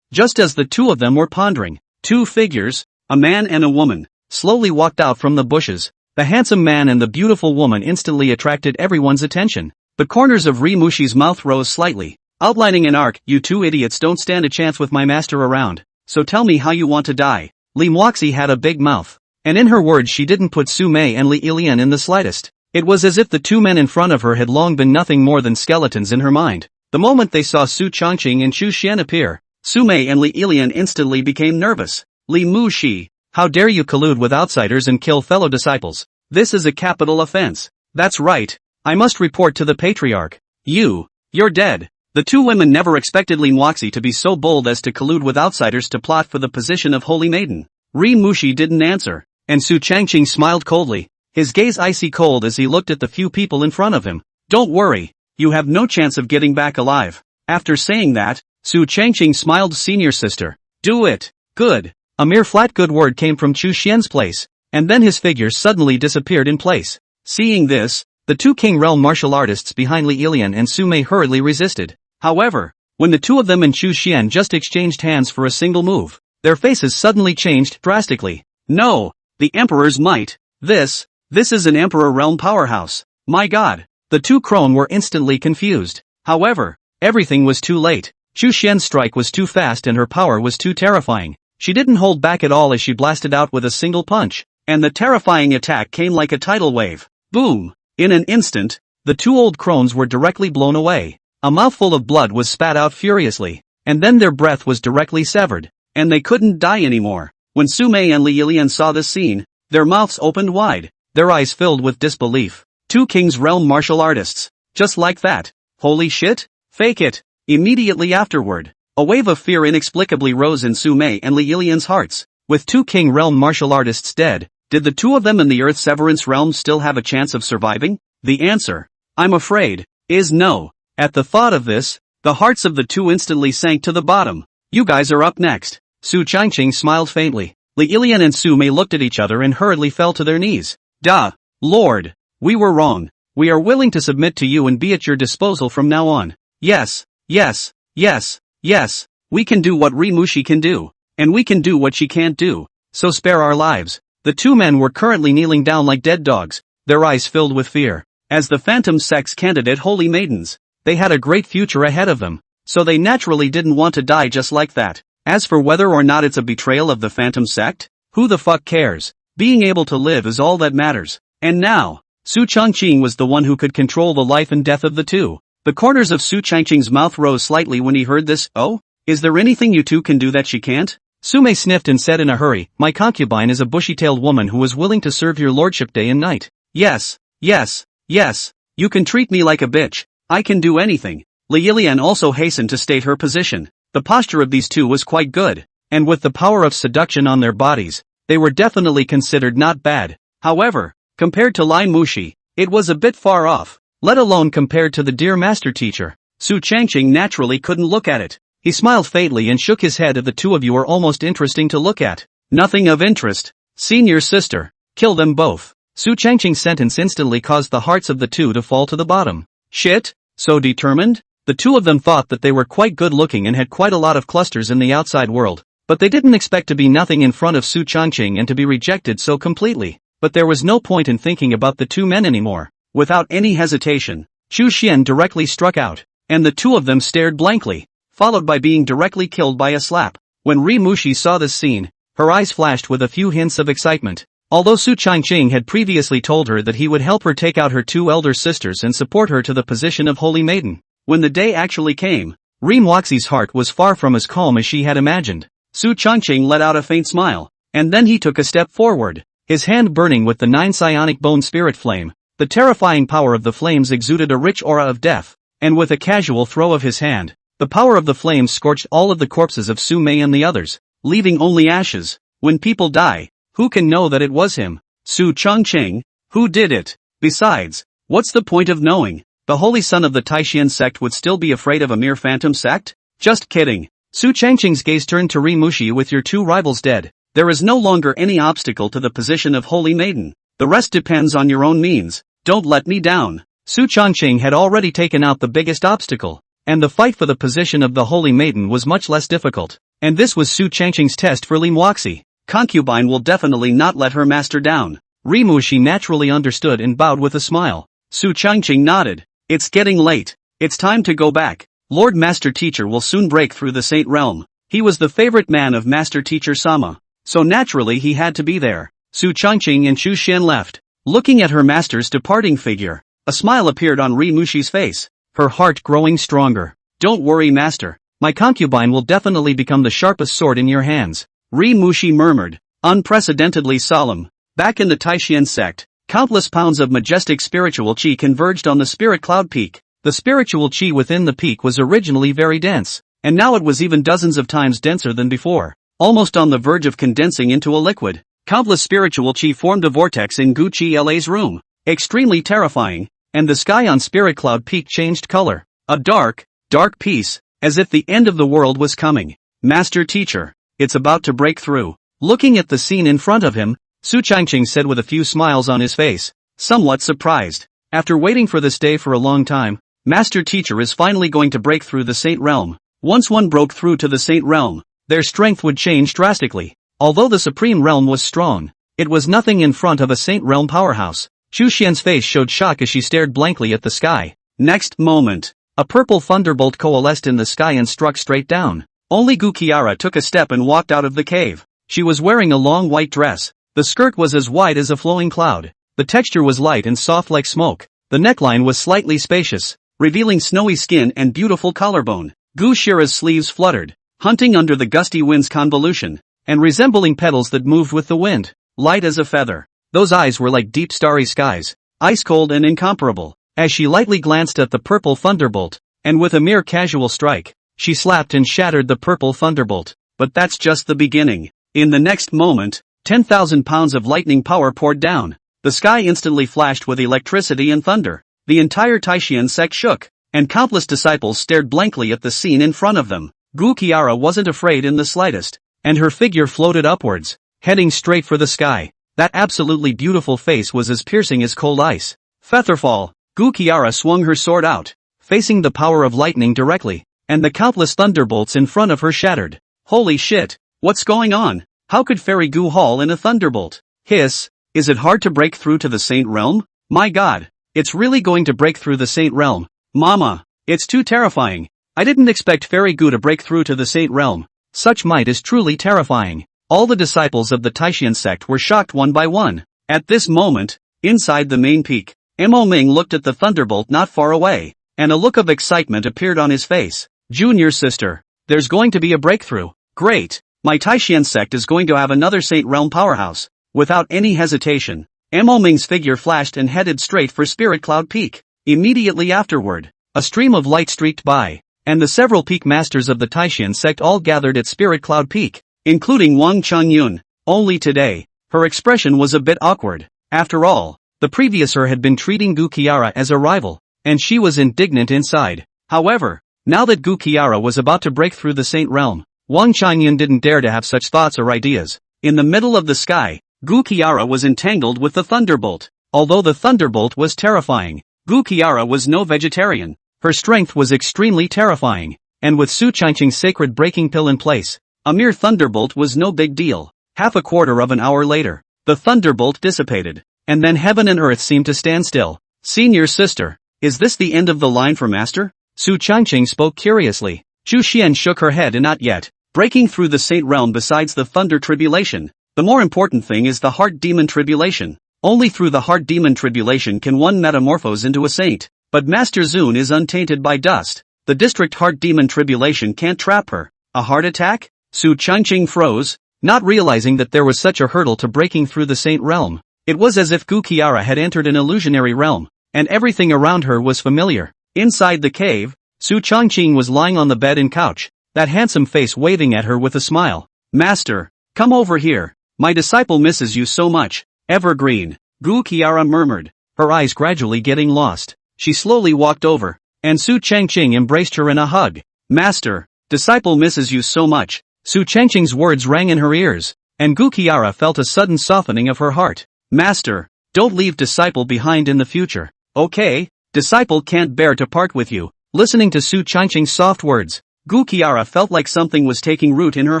Just as the two of them were pondering, two figures, a man and a woman, slowly walked out from the bushes. The handsome man and the beautiful woman instantly attracted everyone's attention. The corners of Ri Mushi's mouth rose slightly, outlining an arc. You two idiots don't stand a chance with my master around, so tell me how you want to die. Lim Woxi had a big mouth, and in her words she didn't put Su-mei and Li Ilian in the slightest. It was as if the two men in front of her had long been nothing more than skeletons in her mind. The moment they saw Su Chongqing and Chu Xian appear, Su-mei and Li Ilian instantly became nervous. Li Mushi, how dare you collude with outsiders and kill fellow disciples? This is a capital offense. That's right. I must report to the patriarch. You're dead. The two women never expected Lim Woxi to be so bold as to collude with outsiders to plot for the position of Holy Maiden. Ri Mushi didn't answer, and Su Changqing smiled coldly, his gaze icy cold as he looked at the few people in front of him. Don't worry, you have no chance of getting back alive. After saying that, Su Changqing smiled. Senior sister. Do it. Good. A mere flat good word came from Chu Xian's place, and then his figure suddenly disappeared in place. Seeing this, the two King Realm martial artists behind Li Ilian and Su Mei hurriedly resisted. However, when the two of them and Chu Xian just exchanged hands for a single move, their faces suddenly changed drastically. No! The Emperor's might! This is an Emperor Realm powerhouse! My god! The two crone were instantly confused. However, everything was too late. Chu Xian's strike was too fast and her power was too terrifying. She didn't hold back at all as she blasted out with a single punch, and the terrifying attack came like a tidal wave. Boom! In an instant, the two old crones were directly blown away. A mouthful of blood was spat out furiously, and then their breath was directly severed, and they couldn't die anymore. When Su Mei and Li Ilian saw this scene, their mouths opened wide, their eyes filled with disbelief. Two King's Realm martial artists. Just like that. Holy shit? Fake it. Immediately afterward, a wave of fear inexplicably rose in Su Mei and Li Ilian's hearts. With two King Realm martial artists dead, did the two of them in the Earth Severance Realm still have a chance of surviving? The answer, I'm afraid, is no. At the thought of this, the hearts of the two instantly sank to the bottom. You guys are up next. Su Changqing smiled faintly. Li Ilian and Su Mei looked at each other and hurriedly fell to their knees. Duh. Lord. We were wrong. We are willing to submit to you and be at your disposal from now on. Yes, yes, yes, yes. We can do what Ri Mushi can do. And we can do what she can't do. So spare our lives. The two men were currently kneeling down like dead dogs, their eyes filled with fear. As the Phantom Sect's candidate holy maidens, they had a great future ahead of them, so they naturally didn't want to die just like that. As for whether or not it's a betrayal of the Phantom Sect, who the fuck cares? Being able to live is all that matters. And now, Su Changqing was the one who could control the life and death of the two. The corners of Su Changqing's mouth rose slightly when he heard this. Oh? Is there anything you two can do that she can't? Su Mei sniffed and said in a hurry, my concubine is a bushy-tailed woman who is willing to serve your lordship day and night. Yes, yes, yes, you can treat me like a bitch. I can do anything. Li Ilian also hastened to state her position. The posture of these two was quite good, and with the power of seduction on their bodies, they were definitely considered not bad. However, compared to Li Mushi, it was a bit far off, let alone compared to the dear master teacher. Su Changqing naturally couldn't look at it. He smiled faintly and shook his head. The two of you are almost interesting to look at. Nothing of interest. Senior sister. Kill them both. Su Changqing's sentence instantly caused the hearts of the two to fall to the bottom. Shit? So determined? The two of them thought that they were quite good looking and had quite a lot of clusters in the outside world, but they didn't expect to be nothing in front of Su Changqing and to be rejected so completely. But there was no point in thinking about the two men anymore. Without any hesitation, Chu Xian directly struck out, and the two of them stared blankly, followed by being directly killed by a slap. When Ri Mushi saw this scene, her eyes flashed with a few hints of excitement. Although Su Changqing had previously told her that he would help her take out her two elder sisters and support her to the position of Holy Maiden, when the day actually came, Ri Muxi's heart was far from as calm as she had imagined. Su Changqing let out a faint smile, and then he took a step forward, his hand burning with the 9 psionic bone spirit flame. The terrifying power of the flames exuded a rich aura of death, and with a casual throw of his hand, the power of the flames scorched all of the corpses of Su Mei and the others, leaving only ashes. When people die, who can know that it was him? Su Changqing? Who did it? Besides, what's the point of knowing? The holy son of the Taishan sect would still be afraid of a mere phantom sect? Just kidding. Su Changqing's gaze turned to Ri Mushi. With your two rivals dead, there is no longer any obstacle to the position of Holy Maiden. The rest depends on your own means. Don't let me down. Su Changqing had already taken out the biggest obstacle, and the fight for the position of the Holy Maiden was much less difficult. And this was Su Changqing's test for Li Muxi. Concubine will definitely not let her master down. Ri Mushi naturally understood and bowed with a smile. Su Changqing nodded. It's getting late. It's time to go back. Lord Master Teacher will soon break through the Saint Realm. He was the favorite man of Master Teacher Sama, so naturally he had to be there. Su Changqing and Chu Xian left. Looking at her master's departing figure, a smile appeared on Ri Mushi's face, her heart growing stronger. Don't worry, master. My concubine will definitely become the sharpest sword in your hands. Ri Mushi murmured, unprecedentedly solemn. Back in the Taishan sect, countless pounds of majestic spiritual chi converged on the spirit cloud peak. The spiritual chi within the peak was originally very dense, and now it was even dozens of times denser than before. almost on the verge of condensing into a liquid. Countless spiritual chi formed a vortex in Gu Chi La's room, extremely terrifying, and the sky on Spirit Cloud Peak changed color. A dark, dark piece, as if the end of the world was coming. Master Teacher, it's about to break through. Looking at the scene in front of him, Su Changqing said with a few smiles on his face, somewhat surprised. After waiting for this day for a long time, Master Teacher is finally going to break through the Saint Realm. Once one broke through to the Saint Realm, their strength would change drastically. Although the Supreme Realm was strong, it was nothing in front of a Saint Realm powerhouse. Chu Xian's face showed shock as she stared blankly at the sky. Next moment, a purple thunderbolt coalesced in the sky and struck straight down. Only Gu Qiara took a step and walked out of the cave. She was wearing a long white dress. The skirt was as wide as a flowing cloud. The texture was light and soft like smoke. The neckline was slightly spacious, revealing snowy skin and beautiful collarbone. Gu Qiara's sleeves fluttered, hunting under the gusty wind's convolution, and resembling petals that moved with the wind, light as a feather. Those eyes were like deep starry skies, ice-cold and incomparable. As she lightly glanced at the purple thunderbolt, and with a mere casual strike, she slapped and shattered the purple thunderbolt. But that's just the beginning. In the next moment, 10,000 pounds of lightning power poured down. The sky instantly flashed with electricity and thunder. The entire Taishan sect shook, and countless disciples stared blankly at the scene in front of them. Gu Qiara wasn't afraid in the slightest, and her figure floated upwards, heading straight for the sky. That absolutely beautiful face was as piercing as cold ice. Featherfall. Gu Qiara swung her sword out, facing the power of lightning directly, and the countless thunderbolts in front of her shattered. Holy shit! What's going on? How could Fairy Gu haul in a thunderbolt? Hiss, is it hard to break through to the Saint Realm? My god, it's really going to break through the Saint Realm. Mama, it's too terrifying. I didn't expect Fairy Gu to break through to the Saint Realm. Such might is truly terrifying. All the disciples of the Taishan sect were shocked one by one. At this moment, inside the main peak, Mo Ming looked at the thunderbolt not far away, and a look of excitement appeared on his face. Junior sister, there's going to be a breakthrough. Great, my Taishan sect is going to have another Saint Realm powerhouse. Without any hesitation, Mo Ming's figure flashed and headed straight for Spirit Cloud Peak. Immediately afterward, a stream of light streaked by, and the several peak masters of the Taishan sect all gathered at Spirit Cloud Peak, including Wang Chongyun. Only today, her expression was a bit awkward. After all, the previous her had been treating Gu Qiara as a rival, and she was indignant inside. However, now that Gu Qiara was about to break through the Saint Realm, Wang Chongyun didn't dare to have such thoughts or ideas. In the middle of the sky, Gu Qiara was entangled with the thunderbolt. Although the thunderbolt was terrifying, Gu Qiara was no vegetarian. Her strength was extremely terrifying, and with Su Changqing's sacred breaking pill in place, a mere thunderbolt was no big deal. Half a quarter of an hour later, the thunderbolt dissipated, and then heaven and earth seemed to stand still. Senior sister, is this the end of the line for Master? Su Changqing spoke curiously. Chu Xian shook her head and not yet. Breaking through the Saint Realm besides the Thunder Tribulation, the more important thing is the Heart Demon Tribulation. Only through the Heart Demon Tribulation can one metamorphose into a saint. But Master Zun is untainted by dust. The District Heart Demon Tribulation can't trap her. A heart attack? Su Changqing froze, not realizing that there was such a hurdle to breaking through the Saint Realm. It was as if Gu Qiara had entered an illusionary realm, and everything around her was familiar. Inside the cave, Su Changqing was lying on the bed and couch, that handsome face waving at her with a smile. Master, come over here. My disciple misses you so much. Evergreen, Gu Qiara murmured, her eyes gradually getting lost. She slowly walked over, and Su Changqing embraced her in a hug. Master, disciple misses you so much. Su Changqing's words rang in her ears, and Gu Qiara felt a sudden softening of her heart. Master, don't leave disciple behind in the future. Okay, disciple can't bear to part with you. Listening to Su Changqing's soft words, Gu Qiara felt like something was taking root in her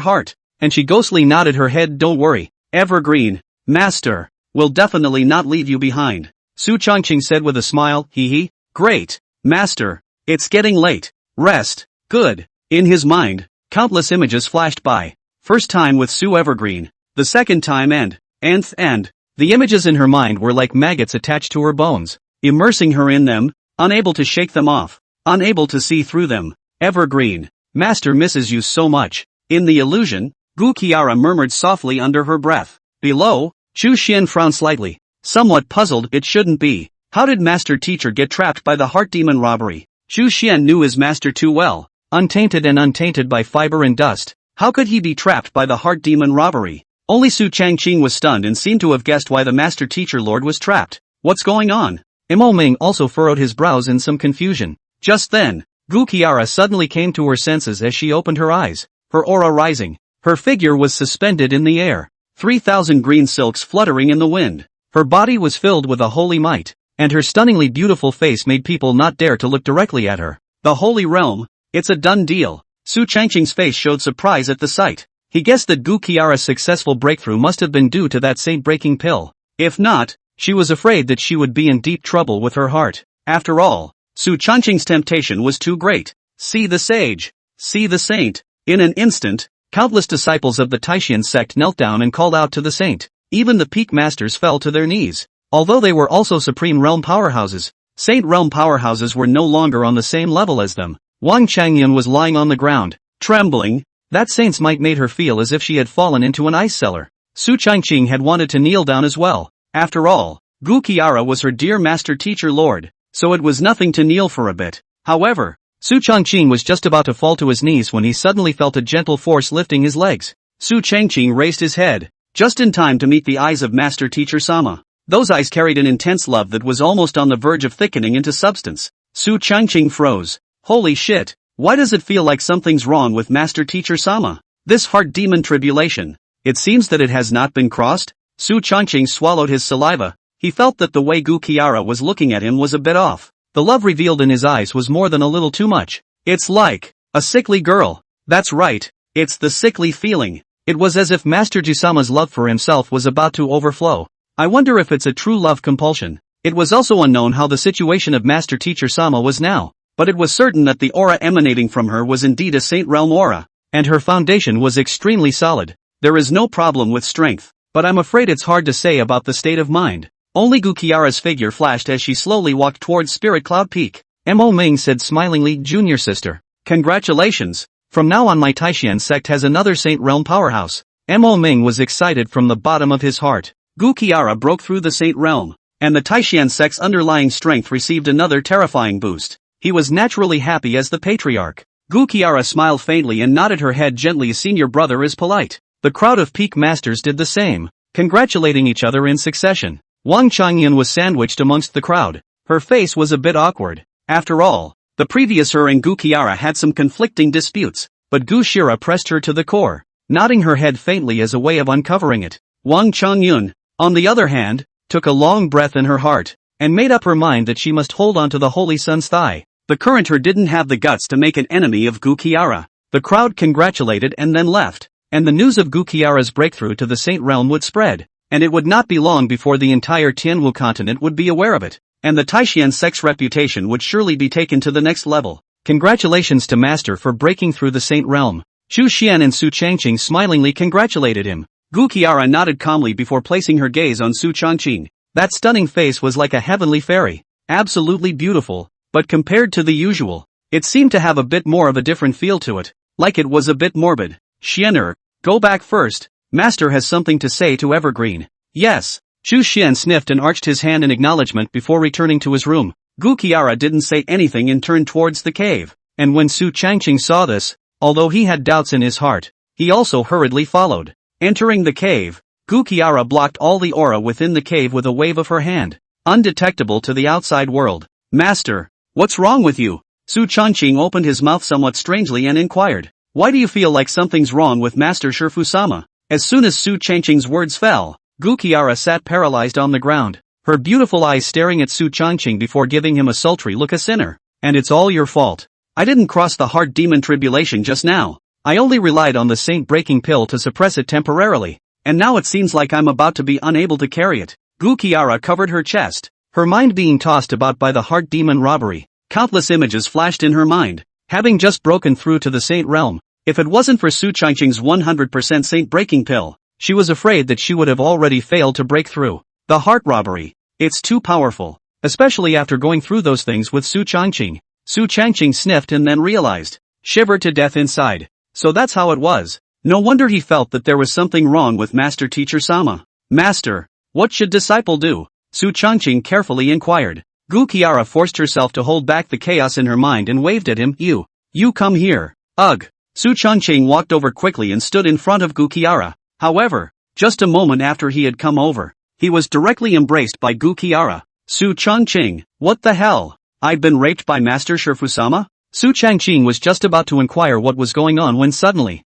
heart, and she ghostly nodded her head. Don't worry, Evergreen, Master, will definitely not leave you behind. Su Changqing said with a smile. Hee. Great, Master, it's getting late. Rest. Good. In his mind, countless images flashed by. First time with Su Evergreen, the second time and. The images in her mind were like maggots attached to her bones, immersing her in them, unable to shake them off, unable to see through them. Evergreen, Master misses you so much. In the illusion, Gu Qiara murmured softly under her breath. Below, Chu Xian frowned slightly, somewhat puzzled. It shouldn't be. How did Master Teacher get trapped by the Heart Demon robbery? Chu Xian knew his master too well, untainted and untainted by fiber and dust. How could he be trapped by the heart demon robbery? Only Su Changqing was stunned and seemed to have guessed why the master teacher lord was trapped. What's going on? Mo Ming also furrowed his brows in some confusion. Just then, Gu Qiara suddenly came to her senses as she opened her eyes, her aura rising. Her figure was suspended in the air, 3,000 green silks fluttering in the wind. Her body was filled with a holy might, and her stunningly beautiful face made people not dare to look directly at her. The Holy Realm? It's a done deal. Su Changqing's face showed surprise at the sight. He guessed that Gu Qiara's successful breakthrough must have been due to that saint-breaking pill. If not, she was afraid that she would be in deep trouble with her heart. After all, Su Changqing's temptation was too great. See the sage. See the saint. In an instant, countless disciples of the Taishan sect knelt down and called out to the saint. Even the peak masters fell to their knees. Although they were also supreme realm powerhouses, saint realm powerhouses were no longer on the same level as them. Wang Changyun was lying on the ground, trembling. That saint's might made her feel as if she had fallen into an ice cellar. Su Changqing had wanted to kneel down as well. After all, Gu Qiara was her dear master teacher lord, so it was nothing to kneel for a bit. However, Su Changqing was just about to fall to his knees when he suddenly felt a gentle force lifting his legs. Su Changqing raised his head, just in time to meet the eyes of master teacher Sama. Those eyes carried an intense love that was almost on the verge of thickening into substance. Su Changqing froze. Holy shit, why does it feel like something's wrong with master teacher Sama? This heart demon tribulation. It seems that it has not been crossed? Su Changqing swallowed his saliva. He felt that the way Gu Qiara was looking at him was a bit off. The love revealed in his eyes was more than a little too much. It's like a sickly girl. That's right, it's the sickly feeling. It was as if Master Jusama's love for himself was about to overflow. I wonder if it's a true love compulsion. It was also unknown how the situation of Master Teacher Sama was now, but it was certain that the aura emanating from her was indeed a Saint Realm aura, and her foundation was extremely solid. There is no problem with strength, but I'm afraid it's hard to say about the state of mind. Only Gu Qiara's figure flashed as she slowly walked towards Spirit Cloud Peak. Mo Ming said smilingly, "Junior sister. Congratulations. From now on my Taishan sect has another Saint Realm powerhouse." Mo Ming was excited from the bottom of his heart. Gu Qiara broke through the Saint Realm, and the Taishan sect's underlying strength received another terrifying boost. He was naturally happy as the patriarch. Gu Qiara smiled faintly and nodded her head gently. "Senior brother is polite." The crowd of peak masters did the same, congratulating each other in succession. Wang Changyun was sandwiched amongst the crowd. Her face was a bit awkward. After all, the previous her and Gu Qiara had some conflicting disputes, but Gu Shira pressed her to the core, nodding her head faintly as a way of uncovering it. Wang Changyun, on the other hand, took a long breath in her heart, and made up her mind that she must hold on to the Holy Sun's thigh. The current her didn't have the guts to make an enemy of Gu Qiara. The crowd congratulated and then left, and the news of Gu Qiara's breakthrough to the Saint Realm would spread, and it would not be long before the entire Tianwu continent would be aware of it, and the Taishan sect's reputation would surely be taken to the next level. Congratulations to Master for breaking through the Saint Realm. Chu Xian and Su Changqing smilingly congratulated him. Gu Qiara nodded calmly before placing her gaze on Su Changqing. That stunning face was like a heavenly fairy, absolutely beautiful, but compared to the usual, it seemed to have a bit more of a different feel to it, like it was a bit morbid. "Xianer, go back first. Master has something to say to Evergreen." "Yes." Chu Xian sniffed and arched his hand in acknowledgement before returning to his room. Gu Qiara didn't say anything and turned towards the cave, and when Su Changqing saw this, although he had doubts in his heart, he also hurriedly followed. Entering the cave, Gu Qiara blocked all the aura within the cave with a wave of her hand, undetectable to the outside world. "Master, what's wrong with you?" Su Changqing opened his mouth somewhat strangely and inquired. "Why do you feel like something's wrong with Master Shifu-sama?" As soon as Su Changqing's words fell, Gu Qiara sat paralyzed on the ground, her beautiful eyes staring at Su Changqing before giving him a sultry look. "A sinner. And it's all your fault. I didn't cross the heart demon tribulation just now. I only relied on the saint-breaking pill to suppress it temporarily, and now it seems like I'm about to be unable to carry it." Gu Qiara covered her chest, her mind being tossed about by the heart demon robbery. Countless images flashed in her mind, having just broken through to the Saint Realm. If it wasn't for Su Changqing's 100% saint-breaking pill, she was afraid that she would have already failed to break through. The heart robbery. It's too powerful, especially after going through those things with Su Changqing. Su Changqing sniffed and then realized, shivered to death inside. So that's how it was. No wonder he felt that there was something wrong with Master Teacher Sama. "Master, what should disciple do?" Su Changqing carefully inquired. Gu Qiara forced herself to hold back the chaos in her mind and waved at him. You come here." "Ugh." Su Changqing walked over quickly and stood in front of Gu Qiara. However, just a moment after he had come over, he was directly embraced by Gu Qiara. Su Changqing, what the hell? I've been raped by Master Shifu-sama? Su Changqing was just about to inquire what was going on when suddenly,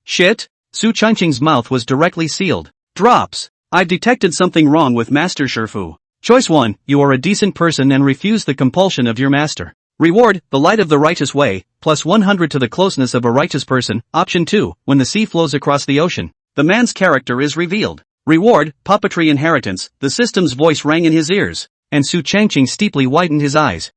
shit? Su Changqing's mouth was directly sealed. Drops. I've detected something wrong with Master Shifu. Choice 1, you are a decent person and refuse the compulsion of your master. Reward, the light of the righteous way, plus 100 to the closeness of a righteous person. Option 2, when the sea flows across the ocean, the man's character is revealed. Reward, puppetry inheritance. The system's voice rang in his ears, and Su Changqing steeply widened his eyes.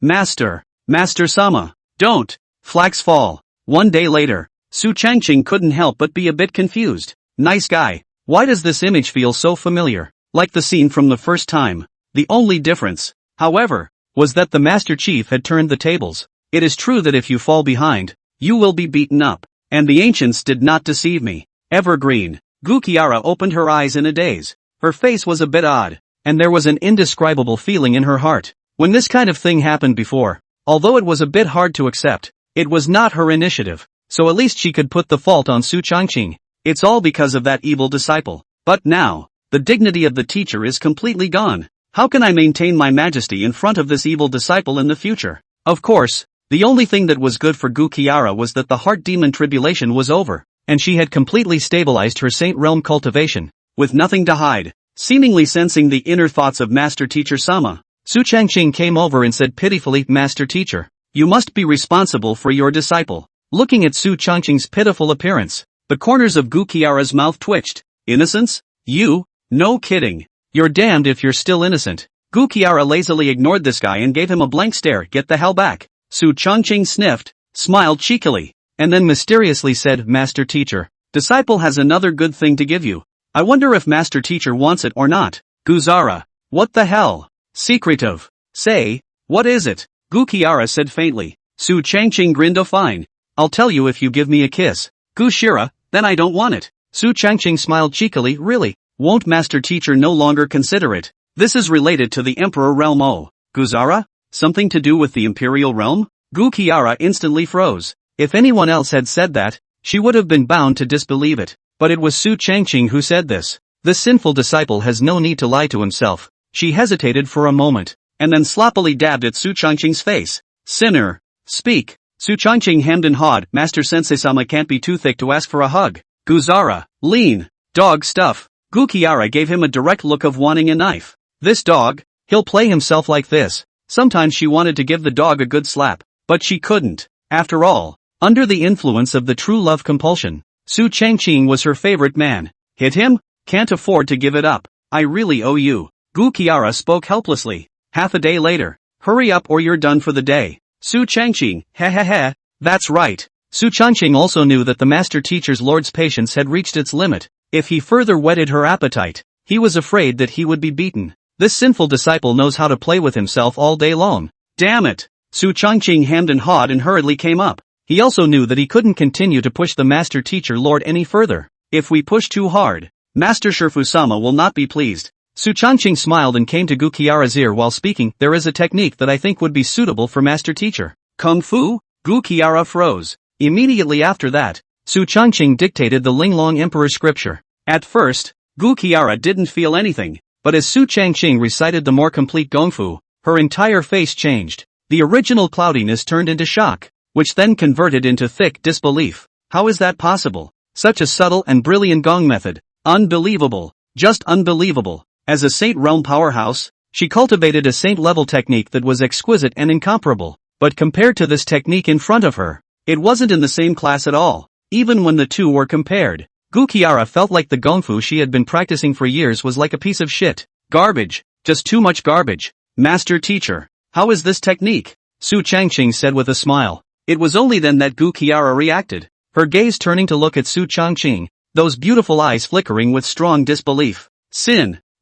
Master. Master-sama. Don't. Flags fall. One day later, Su Changqing couldn't help but be a bit confused. Nice guy. Why does this image feel so familiar? Like the scene from the first time. The only difference, however, was that the Master Chief had turned the tables. It is true that if you fall behind, you will be beaten up. And the ancients did not deceive me. Evergreen. Gu Qiara opened her eyes in a daze. Her face was a bit odd, and there was an indescribable feeling in her heart. When this kind of thing happened before, although it was a bit hard to accept, it was not her initiative, so at least she could put the fault on Su Changqing. It's all because of that evil disciple. But now, the dignity of the teacher is completely gone. How can I maintain my majesty in front of this evil disciple in the future? Of course, the only thing that was good for Gu Qiara was that the heart demon tribulation was over, and she had completely stabilized her saint realm cultivation, with nothing to hide. Seemingly sensing the inner thoughts of Master Teacher Sama, Su Changqing came over and said pitifully, Master Teacher, you must be responsible for your disciple. Looking at Su Changqing's pitiful appearance, the corners of Gu Qiara's mouth twitched. Innocence? You? No kidding. You're damned if you're still innocent. Gu Qiara lazily ignored this guy and gave him a blank stare. Get the hell back. Su Changqing sniffed, smiled cheekily, and then mysteriously said, Master Teacher, disciple has another good thing to give you. I wonder if Master Teacher wants it or not. Guzara. What the hell? Secretive. Say, what is it? Gu Qiara said faintly. Su Changqing grinned. Oh fine. I'll tell you if you give me a kiss. Gu Shira, then I don't want it. Su Changqing smiled cheekily. Really? Won't Master Teacher no longer consider it? This is related to the Emperor realm. Oh. Guzara? Something to do with the Imperial realm? Gu Qiara instantly froze. If anyone else had said that, she would have been bound to disbelieve it. But it was Su Changqing who said this. This sinful disciple has no need to lie to himself. She hesitated for a moment, and then sloppily dabbed at Su Changqing's face. Sinner. Speak. Su Changqing hemmed and hawed. Master Sensei-sama can't be too thick to ask for a hug. Guzara. Lean. Dog stuff. Gu Qiara gave him a direct look of wanting a knife. This dog? He'll play himself like this. Sometimes she wanted to give the dog a good slap, but she couldn't. After all, under the influence of the true love compulsion, Su Changqing was her favorite man. Hit him? Can't afford to give it up. I really owe you. Gu Qiara spoke helplessly. Half a day later. Hurry up or you're done for the day. Su Changqing, heh. That's right. Su Changqing also knew that the Master Teacher's Lord's patience had reached its limit. If he further whetted her appetite, he was afraid that he would be beaten. This sinful disciple knows how to play with himself all day long. Damn it! Su Changqing hemmed and hawed and hurriedly came up. He also knew that he couldn't continue to push the Master Teacher Lord any further. If we push too hard, Master Shifu-sama will not be pleased. Su Changqing smiled and came to Gu Qiara's ear while speaking. There is a technique that I think would be suitable for Master Teacher. Kung Fu? Gu Qiara froze. Immediately after that, Su Changqing dictated the Linglong Emperor scripture. At first, Gu Qiara didn't feel anything, but as Su Changqing recited the more complete Gongfu, her entire face changed. The original cloudiness turned into shock, which then converted into thick disbelief. How is that possible? Such a subtle and brilliant gong method. Unbelievable. Just unbelievable. As a Saint Realm powerhouse, she cultivated a saint-level technique that was exquisite and incomparable. But compared to this technique in front of her, it wasn't in the same class at all. Even when the two were compared, Gu Qiara felt like the gongfu she had been practicing for years was like a piece of shit. Garbage. Just too much garbage. Master Teacher, how is this technique? Su Changqing said with a smile. It was only then that Gu Qiara reacted, her gaze turning to look at Su Changqing, those beautiful eyes flickering with strong disbelief.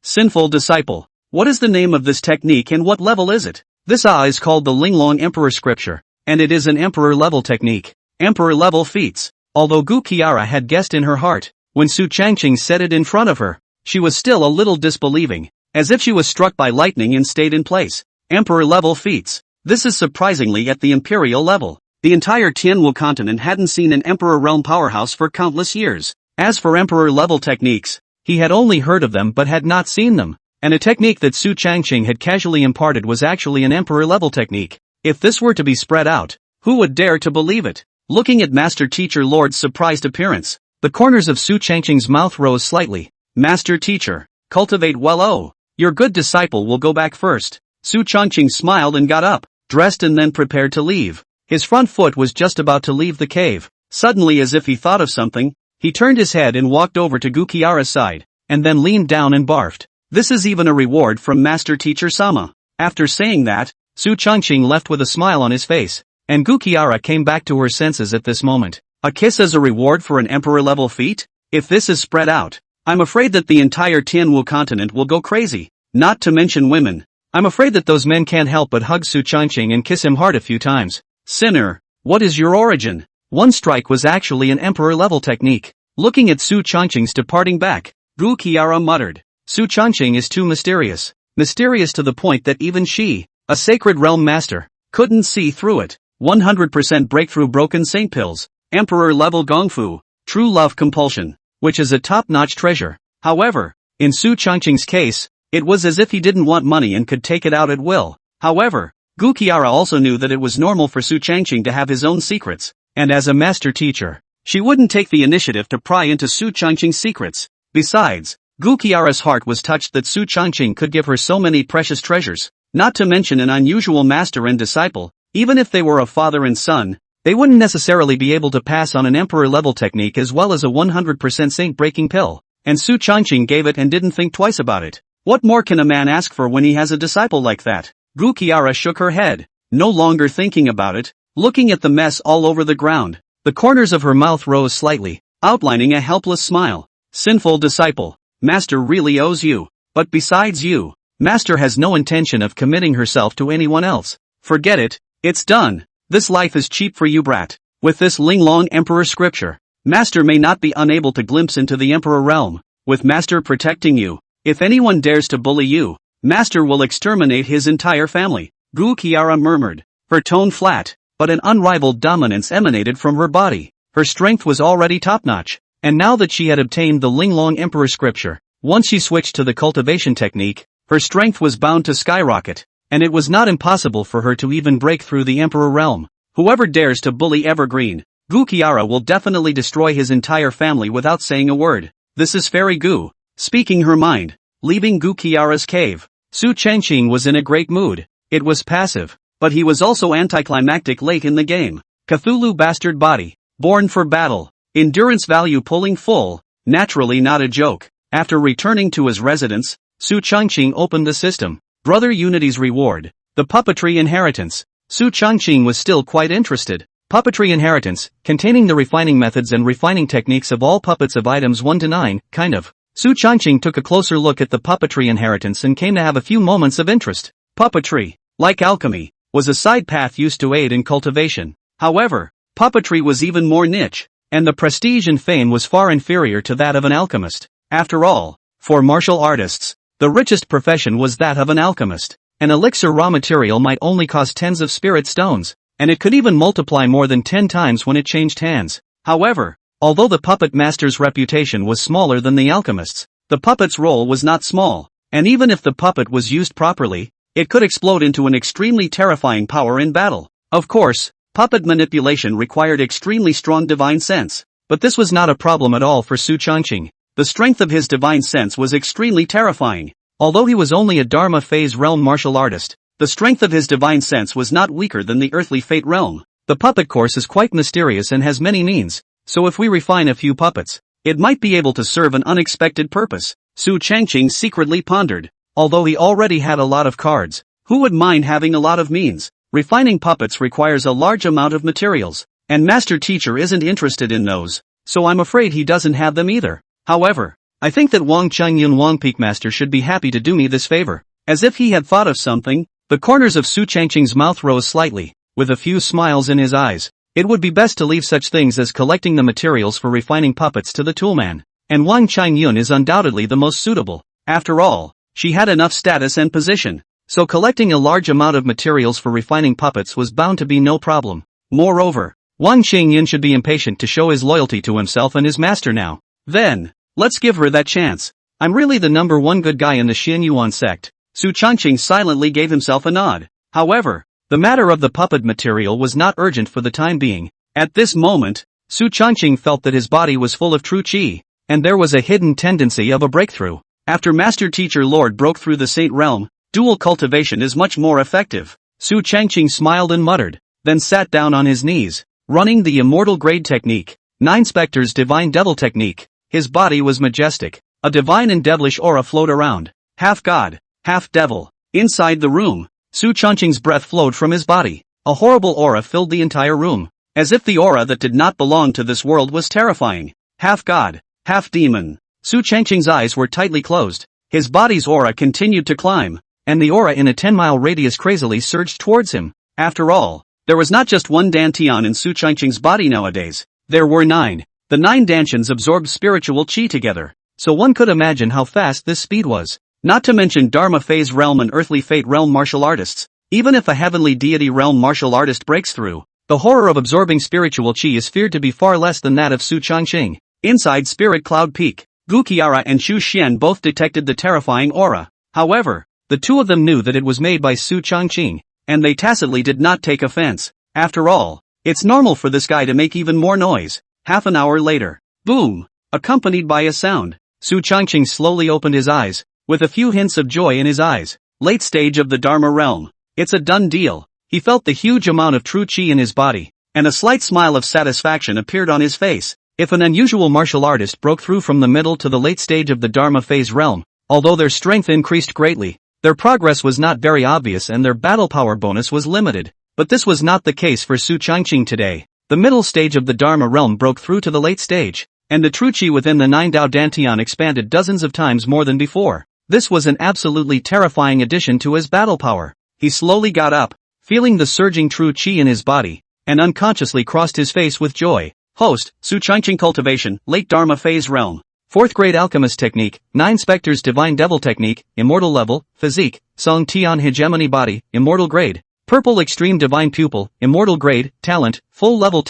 Sinful disciple. What is the name of this technique and what level is it? This is called the Linglong Emperor scripture, and it is an emperor-level technique. Emperor-level feats. Although Gu Qiara had guessed in her heart, when Su Changqing said it in front of her, she was still a little disbelieving, as if she was struck by lightning and stayed in place. Emperor-level feats. This is surprisingly at the imperial level. The entire Tianwu continent hadn't seen an Emperor realm powerhouse for countless years. As for Emperor-level techniques, he had only heard of them but had not seen them, and a technique that Su Changqing had casually imparted was actually an Emperor-level technique. If this were to be spread out, who would dare to believe it? Looking at Master Teacher Lord's surprised appearance, the corners of Su Changqing's mouth rose slightly. Master Teacher, cultivate well. Oh, your good disciple will go back first. Su Changqing smiled and got up, dressed and then prepared to leave. His front foot was just about to leave the cave. Suddenly, as if he thought of something, he turned his head and walked over to Gukiara's side, and then leaned down and barfed. This is even a reward from Master Teacher Sama. After saying that, Su Changqing left with a smile on his face, and Gukiara came back to her senses at this moment. A kiss as a reward for an Emperor-level feat? If this is spread out, I'm afraid that the entire Tianwu continent will go crazy. Not to mention women. I'm afraid that those men can't help but hug Su Changqing and kiss him hard a few times. Sinner, what is your origin? One strike was actually an Emperor-level technique. Looking at Su Changqing's departing back, Gukiara muttered, Su Changqing is too mysterious. Mysterious to the point that even she, a sacred realm master, couldn't see through it. 100% breakthrough broken saint pills. Emperor-level gongfu. True love compulsion. Which is a top-notch treasure. However, in Su Changqing's case, it was as if he didn't want money and could take it out at will. However, Gukiara also knew that it was normal for Su Changqing to have his own secrets, and as a master teacher, she wouldn't take the initiative to pry into Su Changqing's secrets. Besides, Gukiara's heart was touched that Su Changqing could give her so many precious treasures, not to mention an unusual master and disciple. Even if they were a father and son, they wouldn't necessarily be able to pass on an Emperor-level technique as well as a 100% saint-breaking pill, and Su Changqing gave it and didn't think twice about it. What more can a man ask for when he has a disciple like that? Gukiara shook her head, no longer thinking about it, looking at the mess all over the ground. The corners of her mouth rose slightly, outlining a helpless smile. Sinful disciple, Master really owes you. But besides you, Master has no intention of committing herself to anyone else. Forget it, it's done. This life is cheap for you, brat. With this Linglong Emperor scripture, Master may not be unable to glimpse into the Emperor realm. With Master protecting you, if anyone dares to bully you, Master will exterminate his entire family. Gukiara murmured, her tone flat, but an unrivaled dominance emanated from her body. Her strength was already top-notch, and now that she had obtained the Linglong Emperor scripture, once she switched to the cultivation technique, her strength was bound to skyrocket, and it was not impossible for her to even break through the Emperor realm. Whoever dares to bully Evergreen, Gukiara will definitely destroy his entire family without saying a word. This is Fairy Gu, speaking her mind. Leaving Gukiara's cave, Su Changqing was in a great mood. It was passive, but he was also anticlimactic late in the game. Cthulhu bastard body, born for battle, endurance value pulling full, naturally not a joke. After returning to his residence, Su Changqing opened the system. Brother Unity's reward, the puppetry inheritance. Su Changqing was still quite interested. Puppetry inheritance, containing the refining methods and refining techniques of all puppets of items 1 to 9, kind of. Su Changqing took a closer look at the puppetry inheritance and came to have a few moments of interest. Puppetry, like alchemy, was a side path used to aid in cultivation. However, puppetry was even more niche, and the prestige and fame was far inferior to that of an alchemist. After all, for martial artists, the richest profession was that of an alchemist. An elixir raw material might only cost tens of spirit stones, and it could even multiply more than 10 times when it changed hands. However, although the puppet master's reputation was smaller than the alchemist's, the puppet's role was not small, and even if the puppet was used properly, it could explode into an extremely terrifying power in battle. Of course, puppet manipulation required extremely strong divine sense, but this was not a problem at all for Su Changqing. The strength of his divine sense was extremely terrifying. Although he was only a Dharma phase realm martial artist, the strength of his divine sense was not weaker than the earthly fate realm. The puppet course is quite mysterious and has many means, so if we refine a few puppets, it might be able to serve an unexpected purpose. Su Changqing secretly pondered. Although he already had a lot of cards, who would mind having a lot of means? Refining puppets requires a large amount of materials, and Master Teacher isn't interested in those, so I'm afraid he doesn't have them either. However, I think that Wang Chengyun Wang Peakmaster should be happy to do me this favor. As if he had thought of something, the corners of Su Changqing's mouth rose slightly, with a few smiles in his eyes. It would be best to leave such things as collecting the materials for refining puppets to the toolman, and Wang Chengyun is undoubtedly the most suitable. After all, she had enough status and position, so collecting a large amount of materials for refining puppets was bound to be no problem. Moreover, Wang Qingyan should be impatient to show his loyalty to himself and his master now. Then, let's give her that chance. I'm really the number one good guy in the Xin Yuan sect. Su Changqing silently gave himself a nod. However, the matter of the puppet material was not urgent for the time being. At this moment, Su Changqing felt that his body was full of true qi, and there was a hidden tendency of a breakthrough. After Master Teacher Lord broke through the Saint Realm, dual cultivation is much more effective. Su Changqing smiled and muttered, then sat down on his knees, running the Immortal Grade technique, 9 Spectres Divine Devil technique. His body was majestic. A divine and devilish aura flowed around. Half god, half devil. Inside the room, Su Changqing's breath flowed from his body. A horrible aura filled the entire room, as if the aura that did not belong to this world was terrifying. Half god, half demon. Su Changqing's eyes were tightly closed. His body's aura continued to climb, and the aura in a 10-mile radius crazily surged towards him. After all, there was not just one dantian in Su Changqing's body nowadays. There were 9. The 9 dantians absorbed spiritual qi together, so one could imagine how fast this speed was. Not to mention Dharma Phase Realm and Earthly Fate Realm martial artists. Even if a Heavenly Deity Realm martial artist breaks through, the horror of absorbing spiritual qi is feared to be far less than that of Su Changqing. Inside Spirit Cloud Peak, Gu Qiara and Xu Xian both detected the terrifying aura. However, the two of them knew that it was made by Su Changqing, and they tacitly did not take offense. After all, it's normal for this guy to make even more noise. Half an hour later, boom, accompanied by a sound, Su Changqing slowly opened his eyes, with a few hints of joy in his eyes. Late stage of the Dharma realm. It's a done deal. He felt the huge amount of true qi in his body, and a slight smile of satisfaction appeared on his face. If an unusual martial artist broke through from the middle to the late stage of the Dharma phase realm, although their strength increased greatly, their progress was not very obvious and their battle power bonus was limited. But this was not the case for Su Changqing today. The middle stage of the Dharma realm broke through to the late stage, and the true qi within the 9 Dao Dantian expanded dozens of times more than before. This was an absolutely terrifying addition to his battle power. He slowly got up, feeling the surging true qi in his body, and unconsciously crossed his face with joy. Host, Su Changqing Cultivation, Late Dharma Phase Realm. 4th Grade Alchemist Technique, 9 Spectres Divine Devil Technique, Immortal Level, Physique, Song Tian Hegemony Body, Immortal Grade. Purple Extreme Divine Pupil, Immortal Grade, Talent, Full Level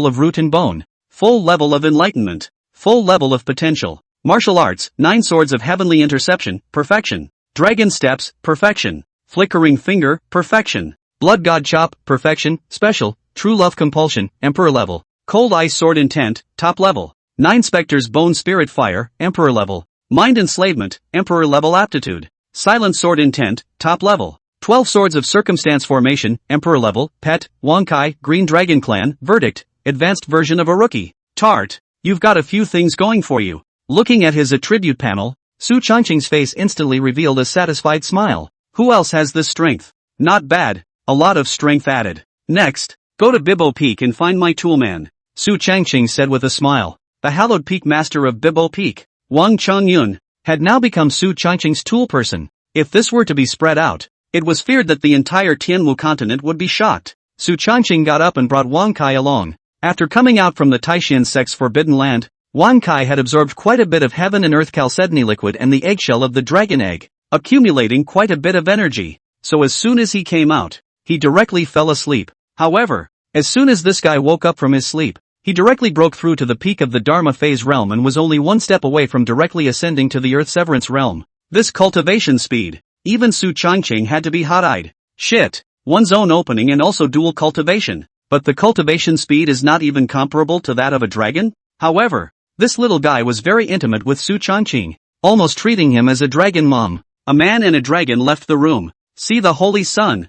of Root and Bone, Full Level of Enlightenment, Full Level of Potential, Martial Arts, 9 Swords of Heavenly Interception, Perfection, Dragon Steps, Perfection, Flickering Finger, Perfection, Blood God Chop, Perfection, Special, True Love Compulsion, Emperor Level, Cold Ice Sword Intent, Top Level, 9 Spectres Bone Spirit Fire, Emperor Level, Mind Enslavement, Emperor Level Aptitude, Silent Sword Intent, Top Level. 12 Swords of Circumstance Formation, Emperor Level, Pet, Wonkai, Green Dragon Clan, Verdict, Advanced Version of a Rookie. Tart, you've got a few things going for you. Looking at his attribute panel, Su Changqing's face instantly revealed a satisfied smile. Who else has this strength? Not bad, a lot of strength added. Next, go to Bibbo Peak and find my toolman, Su Changqing said with a smile. The hallowed peak master of Bibbo Peak, Wang Chongyun, had now become Su Changqing's tool person. If this were to be spread out, it was feared that the entire Tianwu continent would be shocked. Su Changqing got up and brought Wang Kai along. After coming out from the Taishan sect's forbidden land, Wang Kai had absorbed quite a bit of heaven and earth chalcedony liquid and the eggshell of the dragon egg, accumulating quite a bit of energy. So as soon as he came out, he directly fell asleep. However, as soon as this guy woke up from his sleep, he directly broke through to the peak of the Dharma phase realm and was only one step away from directly ascending to the Earth Severance realm. This cultivation speed. Even Su Changqing had to be hot-eyed. Shit, one's own opening and also dual cultivation. But the cultivation speed is not even comparable to that of a dragon? However, this little guy was very intimate with Su Changqing, almost treating him as a dragon mom. A man and a dragon left the room. See the Holy Sun,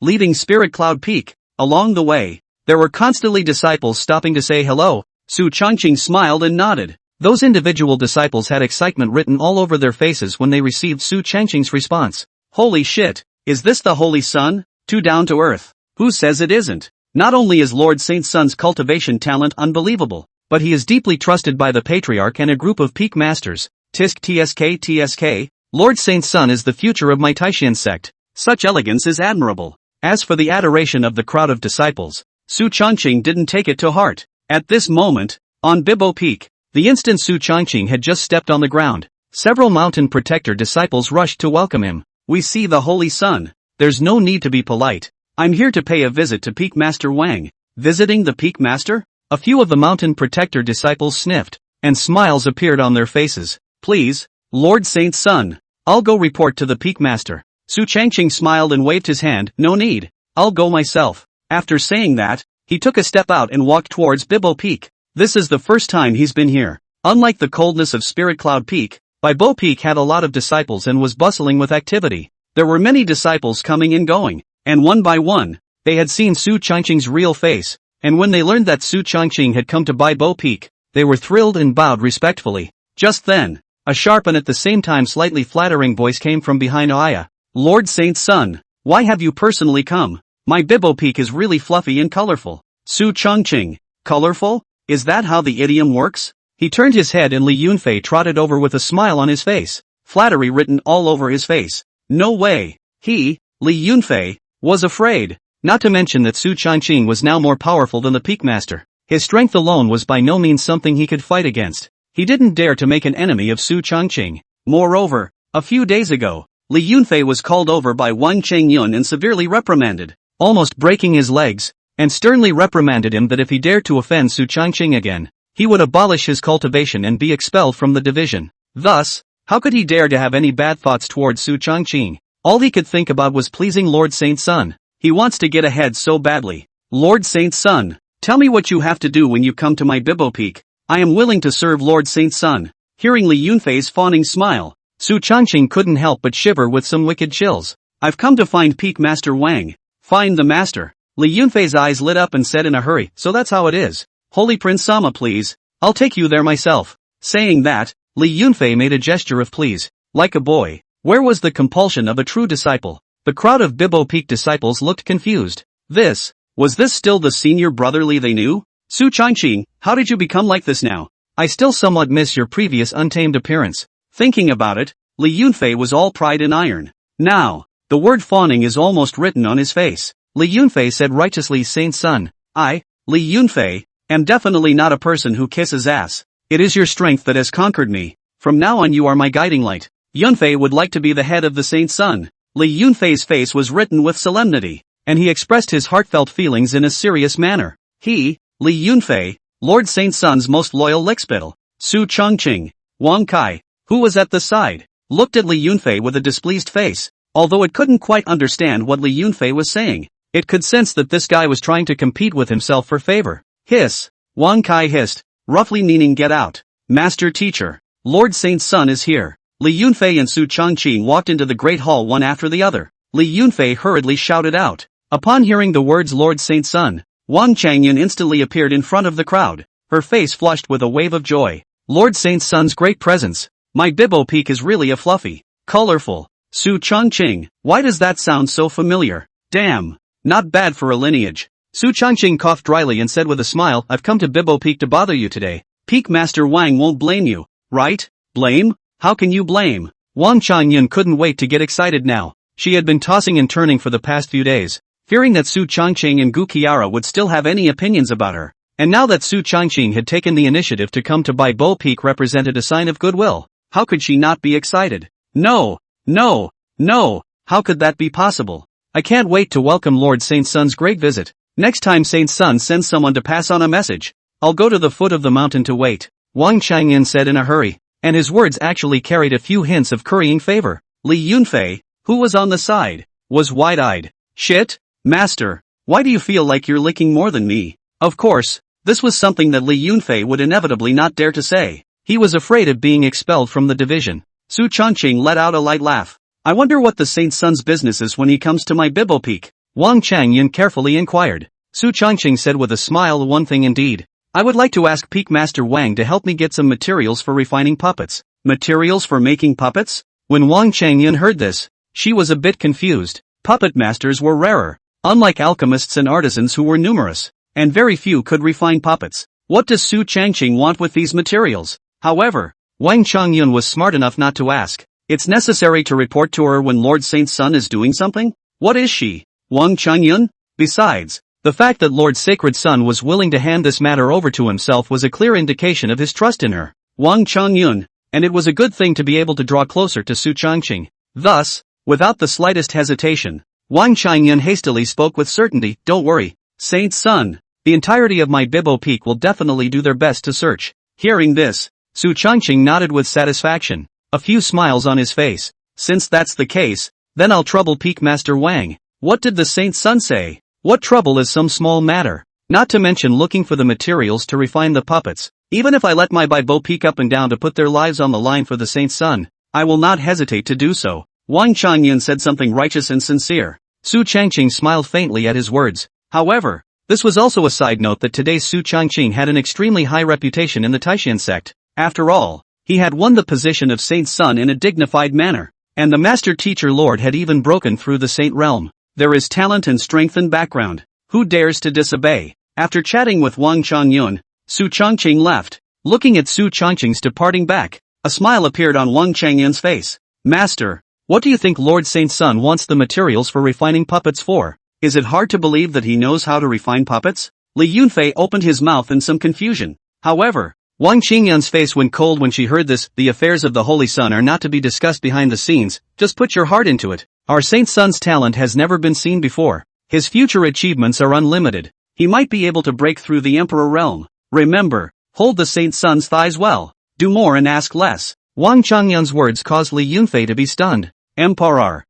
leaving Spirit Cloud Peak. Along the way, there were constantly disciples stopping to say hello. Su Changqing smiled and nodded. Those individual disciples had excitement written all over their faces when they received Su Changqing's response. Holy shit, is this the Holy Sun? Too down to earth. Who says it isn't? Not only is Lord Saint Sun's cultivation talent unbelievable, but he is deeply trusted by the Patriarch and a group of peak masters. Tisk TSK. Lord Saint Sun is the future of my Taishan sect. Such elegance is admirable. As for the adoration of the crowd of disciples, Su Changqing didn't take it to heart. At this moment, on Bibbo Peak, the instant Su Changqing had just stepped on the ground, several mountain protector disciples rushed to welcome him. We see the Holy Sun. There's no need to be polite. I'm here to pay a visit to Peak Master Wang. Visiting the Peak Master? A few of the Mountain Protector disciples sniffed, and smiles appeared on their faces. Please, Lord Saint's son. I'll go report to the Peak Master. Su Changqing smiled and waved his hand. No need. I'll go myself. After saying that, he took a step out and walked towards Bibo Peak. This is the first time he's been here. Unlike the coldness of Spirit Cloud Peak, Bibo Peak had a lot of disciples and was bustling with activity. There were many disciples coming and going, and one by one, they had seen Su Changqing's real face, and when they learned that Su Changqing had come to Bibo Peak, they were thrilled and bowed respectfully. Just then, a sharp and at the same time slightly flattering voice came from behind Aya. Lord Saint's son, why have you personally come? My Bibo Peak is really fluffy and colorful. Su Changqing, colorful? Is that how the idiom works? He turned his head and Li Yunfei trotted over with a smile on his face, flattery written all over his face. No way. He, Li Yunfei, was afraid. Not to mention that Su Changqing was now more powerful than the Peak Master. His strength alone was by no means something he could fight against. He didn't dare to make an enemy of Su Changqing. Moreover, a few days ago, Li Yunfei was called over by Wang Chengyun and severely reprimanded, almost breaking his legs, and sternly reprimanded him that if he dared to offend Su Changqing again, he would abolish his cultivation and be expelled from the division. Thus, how could he dare to have any bad thoughts towards Su Changqing? All he could think about was pleasing Lord Saint's son. He wants to get ahead so badly. Lord Saint's son, tell me what you have to do when you come to my Bibo Peak. I am willing to serve Lord Saint's son. Hearing Li Yunfei's fawning smile, Su Changqing couldn't help but shiver with some wicked chills. I've come to find Peak Master Wang. Find the master. Li Yunfei's eyes lit up and said in a hurry, so that's how it is. Holy Prince Sama please. I'll take you there myself. Saying that, Li Yunfei made a gesture of please. Like a boy. Where was the compulsion of a true disciple? The crowd of Bibo Peak disciples looked confused. Was this still the senior brother Li they knew? Su Changqing, how did you become like this now? I still somewhat miss your previous untamed appearance. Thinking about it, Li Yunfei was all pride and iron. Now, the word fawning is almost written on his face. Li Yunfei said righteously, Saint's son, I, Li Yunfei, am definitely not a person who kisses ass. It is your strength that has conquered me. From now on you are my guiding light. Yunfei would like to be the head of the Saint's son. Li Yunfei's face was written with solemnity, and he expressed his heartfelt feelings in a serious manner. He, Li Yunfei, Lord Saint's son's most loyal lickspittle, Su Changqing, Wang Kai, who was at the side, looked at Li Yunfei with a displeased face. Although it couldn't quite understand what Li Yunfei was saying, it could sense that this guy was trying to compete with himself for favor. Hiss. Wang Kai hissed, roughly meaning get out. Master teacher, Lord Saint's son is here. Li Yunfei and Su Changqing walked into the great hall one after the other. Li Yunfei hurriedly shouted out. Upon hearing the words Lord Saint's son, Wang Changyun instantly appeared in front of the crowd, her face flushed with a wave of joy. Lord Saint's son's great presence. My Bibo Peak is really a fluffy, colorful. Su Changqing, why does that sound so familiar? Damn, not bad for a lineage. Su Changqing coughed dryly and said with a smile, I've come to Bibo Peak to bother you today. Peak Master Wang won't blame you, right? Blame? How can you blame? Wang Changyun couldn't wait to get excited now. She had been tossing and turning for the past few days, fearing that Su Changqing and Gu Qiara would still have any opinions about her. And now that Su Changqing had taken the initiative to come to Bibo Peak represented a sign of goodwill. How could she not be excited? No, how could that be possible? I can't wait to welcome Lord Saint's son's great visit. Next time Saint's son sends someone to pass on a message, I'll go to the foot of the mountain to wait. Wang Changyun said in a hurry, and his words actually carried a few hints of currying favor. Li Yunfei, who was on the side, was wide-eyed. Shit, master, why do you feel like you're licking more than me? Of course, this was something that Li Yunfei would inevitably not dare to say. He was afraid of being expelled from the division. Su Changqing let out a light laugh. I wonder what the Saint's son's business is when he comes to my Bibo Peak. Wang Changyun carefully inquired. Su Changqing said with a smile, one thing indeed. I would like to ask Peak Master Wang to help me get some materials for refining puppets. Materials for making puppets? When Wang Changyun heard this, she was a bit confused. Puppet masters were rarer, unlike alchemists and artisans who were numerous, and very few could refine puppets. What does Su Changqing want with these materials? However, Wang Changyun was smart enough not to ask. It's necessary to report to her when Lord Saint's son is doing something? What is she? Wang Changyun? Besides, the fact that Lord Sacred Son was willing to hand this matter over to himself was a clear indication of his trust in her. Wang Changyun, and it was a good thing to be able to draw closer to Su Changqing. Thus, without the slightest hesitation, Wang Qingyun hastily spoke with certainty. Don't worry, Saint's son. The entirety of my Bibo Peak will definitely do their best to search. Hearing this, Su Changqing nodded with satisfaction, a few smiles on his face. Since that's the case, then I'll trouble Peak Master Wang. What did the Saint's son say? What trouble is some small matter? Not to mention looking for the materials to refine the puppets. Even if I let my Bibo peek up and down to put their lives on the line for the Saint's son, I will not hesitate to do so. Wang Changyan said something righteous and sincere. Su Changqing smiled faintly at his words. However, this was also a side note that today's Su Changqing had an extremely high reputation in the Taishan sect. After all, he had won the position of Saint's son in a dignified manner, and the Master Teacher Lord had even broken through the Saint realm. There is talent and strength and background. Who dares to disobey? After chatting with Wang Changyun, Su Changqing left. Looking at Su Changqing's departing back, a smile appeared on Wang Changyun's face. Master, what do you think Lord Saint's son wants the materials for refining puppets for? Is it hard to believe that he knows how to refine puppets? Li Yunfei opened his mouth in some confusion. However, Wang Qingyun's face went cold when she heard this. The affairs of the Holy Son are not to be discussed behind the scenes, just put your heart into it. Our Saint's son's talent has never been seen before. His future achievements are unlimited. He might be able to break through the Emperor realm. Remember, hold the Saint's son's thighs well. Do more and ask less. Wang Changyun's words caused Li Yunfei to be stunned. Emperor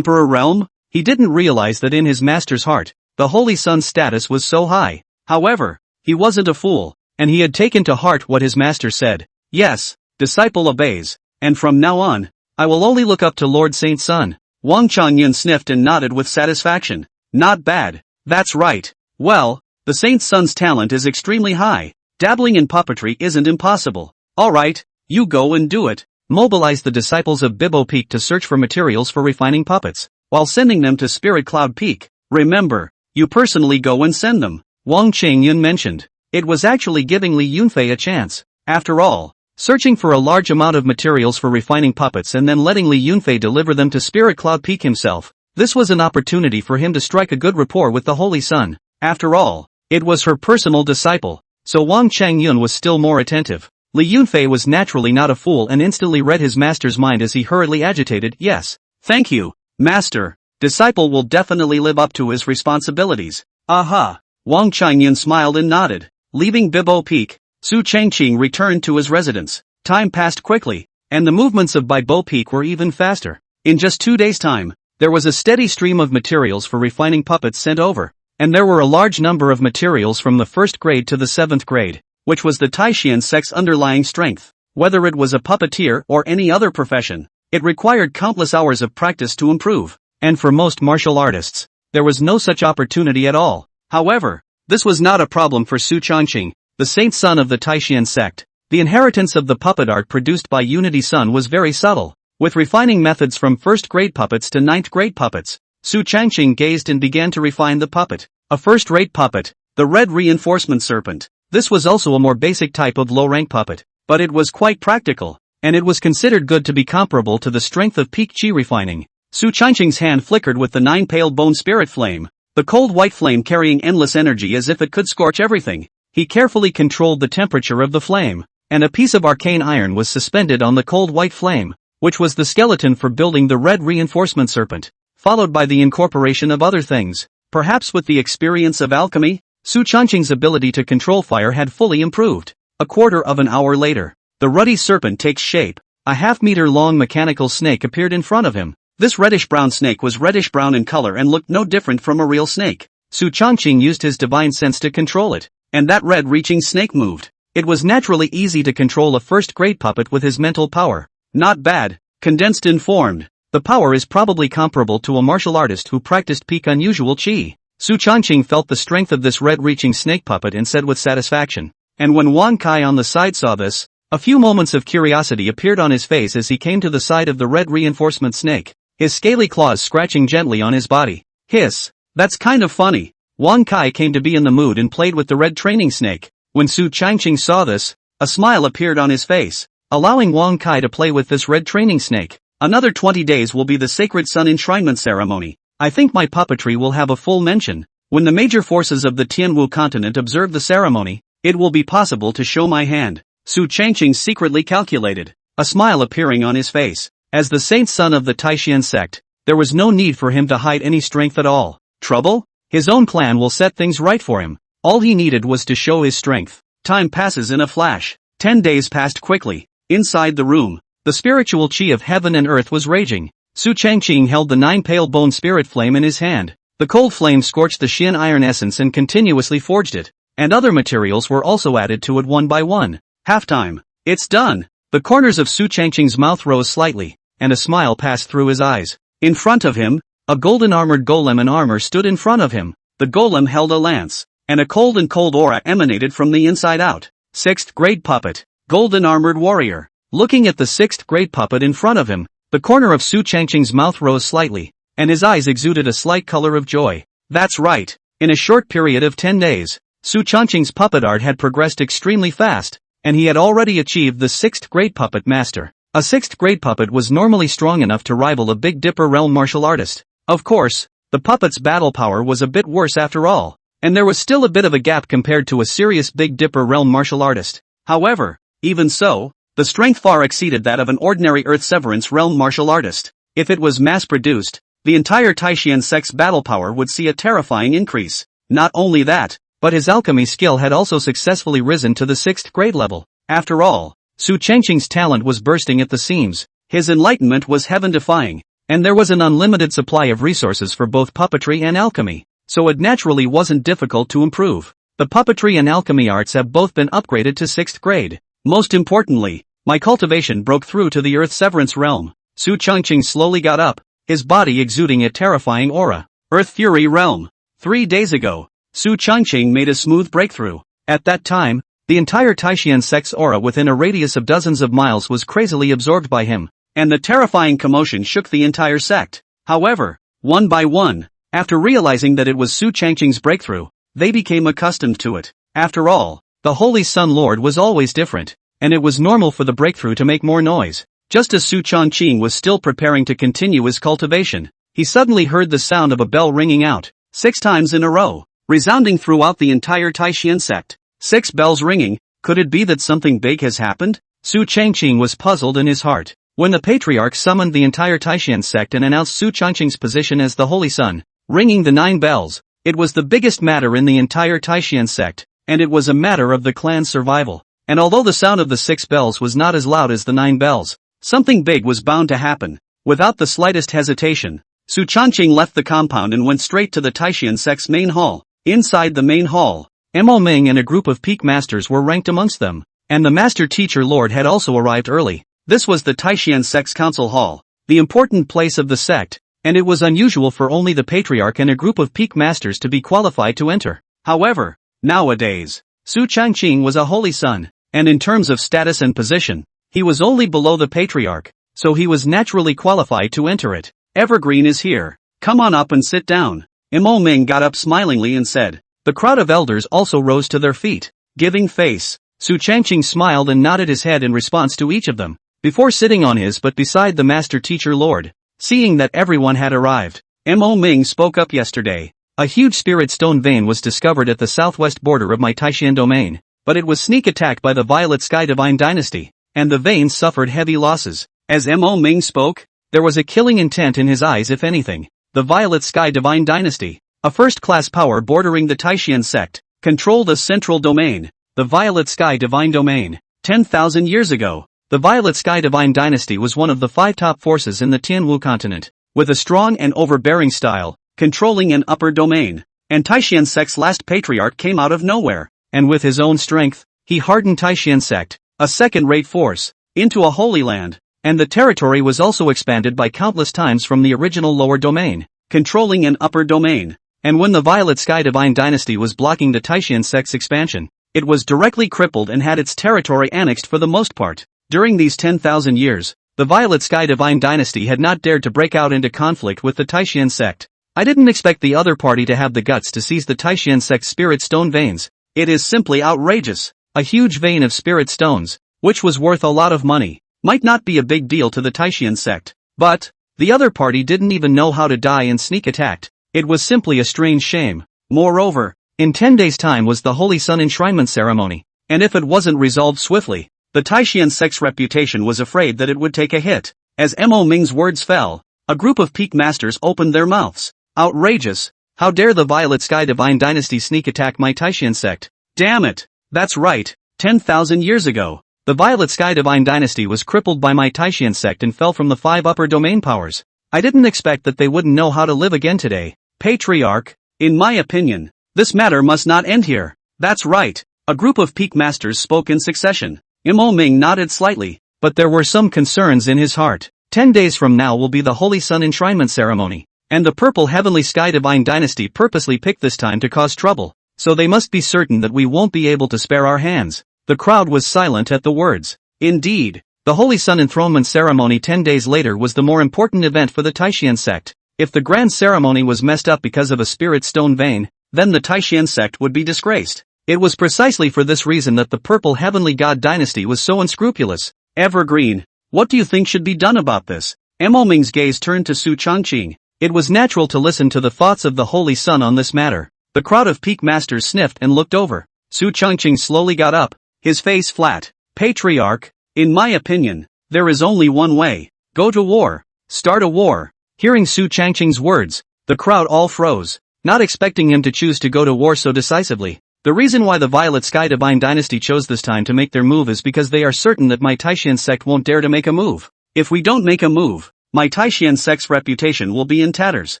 realm? He didn't realize that in his master's heart, the Holy Son's status was so high. However, he wasn't a fool, and he had taken to heart what his master said. Yes, disciple obeys, and from now on, I will only look up to Lord Saint's son. Wang Changyun sniffed and nodded with satisfaction. Not bad. That's right. Well, the Saint's son's talent is extremely high. Dabbling in puppetry isn't impossible. Alright, you go and do it. Mobilize the disciples of Bibo Peak to search for materials for refining puppets, while sending them to Spirit Cloud Peak. Remember, you personally go and send them. Wang Qingyun mentioned. It was actually giving Li Yunfei a chance. After all, searching for a large amount of materials for refining puppets and then letting Li Yunfei deliver them to Spirit Cloud Peak himself. This was an opportunity for him to strike a good rapport with the Holy Son. After all, it was her personal disciple, so Wang Changyun was still more attentive. Li Yunfei was naturally not a fool and instantly read his master's mind as he hurriedly agitated. Yes, thank you, master. Disciple will definitely live up to his responsibilities. Aha! Wang Changyun smiled and nodded. Leaving Bibo Peak, Su Changqing returned to his residence. Time passed quickly, and the movements of Bibo Peak were even faster. In just 2 days' time, there was a steady stream of materials for refining puppets sent over, and there were a large number of materials from the 1st grade to the 7th grade, which was the Taishan sect's underlying strength. Whether it was a puppeteer or any other profession, it required countless hours of practice to improve, and for most martial artists, there was no such opportunity at all. However, this was not a problem for Su Changqing, the Saint son of the Taishan sect. The inheritance of the puppet art produced by Unity Sun was very subtle. With refining methods from 1st grade puppets to 9th grade puppets, Su Changqing gazed and began to refine the puppet. A first-rate puppet, the red reinforcement serpent. This was also a more basic type of low-rank puppet, but it was quite practical, and it was considered good to be comparable to the strength of peak chi refining. Su Changqing's hand flickered with the 9 pale bone spirit flame, the cold white flame carrying endless energy as if it could scorch everything. He carefully controlled the temperature of the flame, and a piece of arcane iron was suspended on the cold white flame, which was the skeleton for building the red reinforcement serpent, followed by the incorporation of other things. Perhaps with the experience of alchemy, Su Changqing's ability to control fire had fully improved. A quarter of an hour later, the ruddy serpent takes shape. A half-meter-long mechanical snake appeared in front of him. This reddish-brown snake was reddish-brown in color and looked no different from a real snake. Su Changqing used his divine sense to control it, and that red-reaching snake moved. It was naturally easy to control a first-grade puppet with his mental power. Not bad. Condensed and formed. The power is probably comparable to a martial artist who practiced peak unusual chi. Su Changqing felt the strength of this red-reaching snake puppet and said with satisfaction. And when Wang Kai on the side saw this, a few moments of curiosity appeared on his face as he came to the side of the red reinforcement snake, his scaly claws scratching gently on his body. Hiss. That's kind of funny. Wang Kai came to be in the mood and played with the red training snake. When Su Changqing saw this, a smile appeared on his face, allowing Wang Kai to play with this red training snake. Another 20 days will be the Sacred Sun Enshrinement Ceremony. I think my puppetry will have a full mention. When the major forces of the Tianwu continent observe the ceremony, it will be possible to show my hand. Su Changqing secretly calculated, a smile appearing on his face. As the saint son of the Taishan sect, there was no need for him to hide any strength at all. Trouble? His own clan will set things right for him. All he needed was to show his strength. Time passes in a flash. 10 days passed quickly. Inside the room, the spiritual chi of heaven and earth was raging. Su Changqing held the 9 pale bone spirit flame in his hand. The cold flame scorched the Xian iron essence and continuously forged it. And other materials were also added to it one by one. Halftime. It's done. The corners of Su Changqing's mouth rose slightly, and a smile passed through his eyes. In front of him, a golden armored golem in armor stood in front of him. The golem held a lance, and a cold aura emanated from the inside out. 6th grade puppet. Golden armored warrior. Looking at the 6th grade puppet in front of him, the corner of Su Changqing's mouth rose slightly, and his eyes exuded a slight color of joy. That's right. In a short period of 10 days, Su Changqing's puppet art had progressed extremely fast, and he had already achieved the 6th grade puppet master. A 6th grade puppet was normally strong enough to rival a Big Dipper realm martial artist. Of course, the puppet's battle power was a bit worse after all, and there was still a bit of a gap compared to a serious Big Dipper realm martial artist. However, even so, the strength far exceeded that of an ordinary Earth Severance realm martial artist. If it was mass-produced, the entire Taishian sect's battle power would see a terrifying increase. Not only that, but his alchemy skill had also successfully risen to the 6th grade level. After all, Su Changqing's talent was bursting at the seams, his enlightenment was heaven-defying, and there was an unlimited supply of resources for both puppetry and alchemy, so it naturally wasn't difficult to improve. The puppetry and alchemy arts have both been upgraded to 6th grade. Most importantly, my cultivation broke through to the Earth Severance realm. Su Changqing slowly got up, his body exuding a terrifying aura. Earth Fury realm. 3 days ago, Su Changqing made a smooth breakthrough. At that time, the entire Taishian sect's aura within a radius of dozens of miles was crazily absorbed by him, and the terrifying commotion shook the entire sect. However, one by one, after realizing that it was Su Changqing's breakthrough, they became accustomed to it. After all, the Holy Sun Lord was always different, and it was normal for the breakthrough to make more noise. Just as Su Changqing was still preparing to continue his cultivation, he suddenly heard the sound of a bell ringing out, 6 times in a row, resounding throughout the entire Taishian sect. 6 bells ringing, could it be that something big has happened? Su Changqing was puzzled in his heart. When the patriarch summoned the entire Taishian sect and announced Su Changqing's position as the Holy Sun, ringing the 9 bells, it was the biggest matter in the entire Taishian sect, and it was a matter of the clan's survival. And although the sound of the 6 bells was not as loud as the 9 bells, something big was bound to happen. Without the slightest hesitation, Su Changqing left the compound and went straight to the Taishian sect's main hall. Inside the main hall, Mo Ming and a group of peak masters were ranked amongst them, and the master teacher lord had also arrived early. This was the Taishian sect's council hall, the important place of the sect, and it was unusual for only the patriarch and a group of peak masters to be qualified to enter. However, nowadays, Su Changqing was a holy son, and in terms of status and position, he was only below the patriarch, so he was naturally qualified to enter it. Evergreen is here. Come on up and sit down. Mo Ming got up smilingly and said. The crowd of elders also rose to their feet, giving face. Su Changqing smiled and nodded his head in response to each of them, before sitting on his but beside the master teacher lord. Seeing that everyone had arrived, Mo Ming spoke up. Yesterday, a huge spirit stone vein was discovered at the southwest border of my Taishian domain, but it was sneak attacked by the Violet Sky Divine Dynasty, and the vein suffered heavy losses. As Mo Ming spoke, there was a killing intent in his eyes. If anything, the Violet Sky Divine Dynasty, a first-class power bordering the Taishian sect, controlled a central domain, the Violet Sky Divine Domain. 10,000 years ago, the Violet Sky Divine Dynasty was one of the 5 top forces in the Tianwu continent, with a strong and overbearing style, controlling an upper domain. And Taishian sect's last patriarch came out of nowhere, and with his own strength, he hardened Taishian sect, a second-rate force, into a holy land, and the territory was also expanded by countless times from the original lower domain, controlling an upper domain. And when the Violet Sky Divine Dynasty was blocking the Taishian sect's expansion, it was directly crippled and had its territory annexed for the most part. During these 10,000 years, the Violet Sky Divine Dynasty had not dared to break out into conflict with the Taishian sect. I didn't expect the other party to have the guts to seize the Taishian sect's spirit stone veins. It is simply outrageous. A huge vein of spirit stones, which was worth a lot of money, might not be a big deal to the Taishian sect, but the other party didn't even know how to die and sneak attacked. It was simply a strange shame. Moreover, in 10 days' time was the Holy Sun enshrinement ceremony, and if it wasn't resolved swiftly, the Taishian sect's reputation was afraid that it would take a hit. As Mo Ming's words fell, A group of peak masters opened their mouths. Outrageous! How dare the Violet Sky Divine Dynasty sneak attack my Taishan sect? Damn it! That's right, 10,000 years ago, the Violet Sky Divine Dynasty was crippled by my Taishan sect and fell from the 5 upper domain powers. I didn't expect that they wouldn't know how to live again today. Patriarch, in my opinion, this matter must not end here. That's right, a group of peak masters spoke in succession. Imo Ming nodded slightly, but there were some concerns in his heart. 10 days from now will be the Holy Sun enshrinement ceremony, and the Purple Heavenly Sky Divine Dynasty purposely picked this time to cause trouble, so they must be certain that we won't be able to spare our hands. The crowd was silent at the words. Indeed, the Holy Sun enthronement ceremony 10 days later was the more important event for the Taishan sect. If the grand ceremony was messed up because of a spirit stone vein, then the Taishan sect would be disgraced. It was precisely for this reason that the Purple Heavenly God Dynasty was so unscrupulous. Evergreen, what do you think should be done about this? Imo Ming's gaze turned to Su Changqing. It was natural to listen to the thoughts of the Holy Sun on this matter. The crowd of peak masters sniffed and looked over. Su Changqing slowly got up, his face flat. Patriarch, in my opinion, there is only one way. Go to war. Start a war. Hearing Su Changqing's words, the crowd all froze, not expecting him to choose to go to war so decisively. The reason why the Violet Sky Divine Dynasty chose this time to make their move is because they are certain that my Taishan sect won't dare to make a move. If we don't make a move, my Taishan sect's reputation will be in tatters.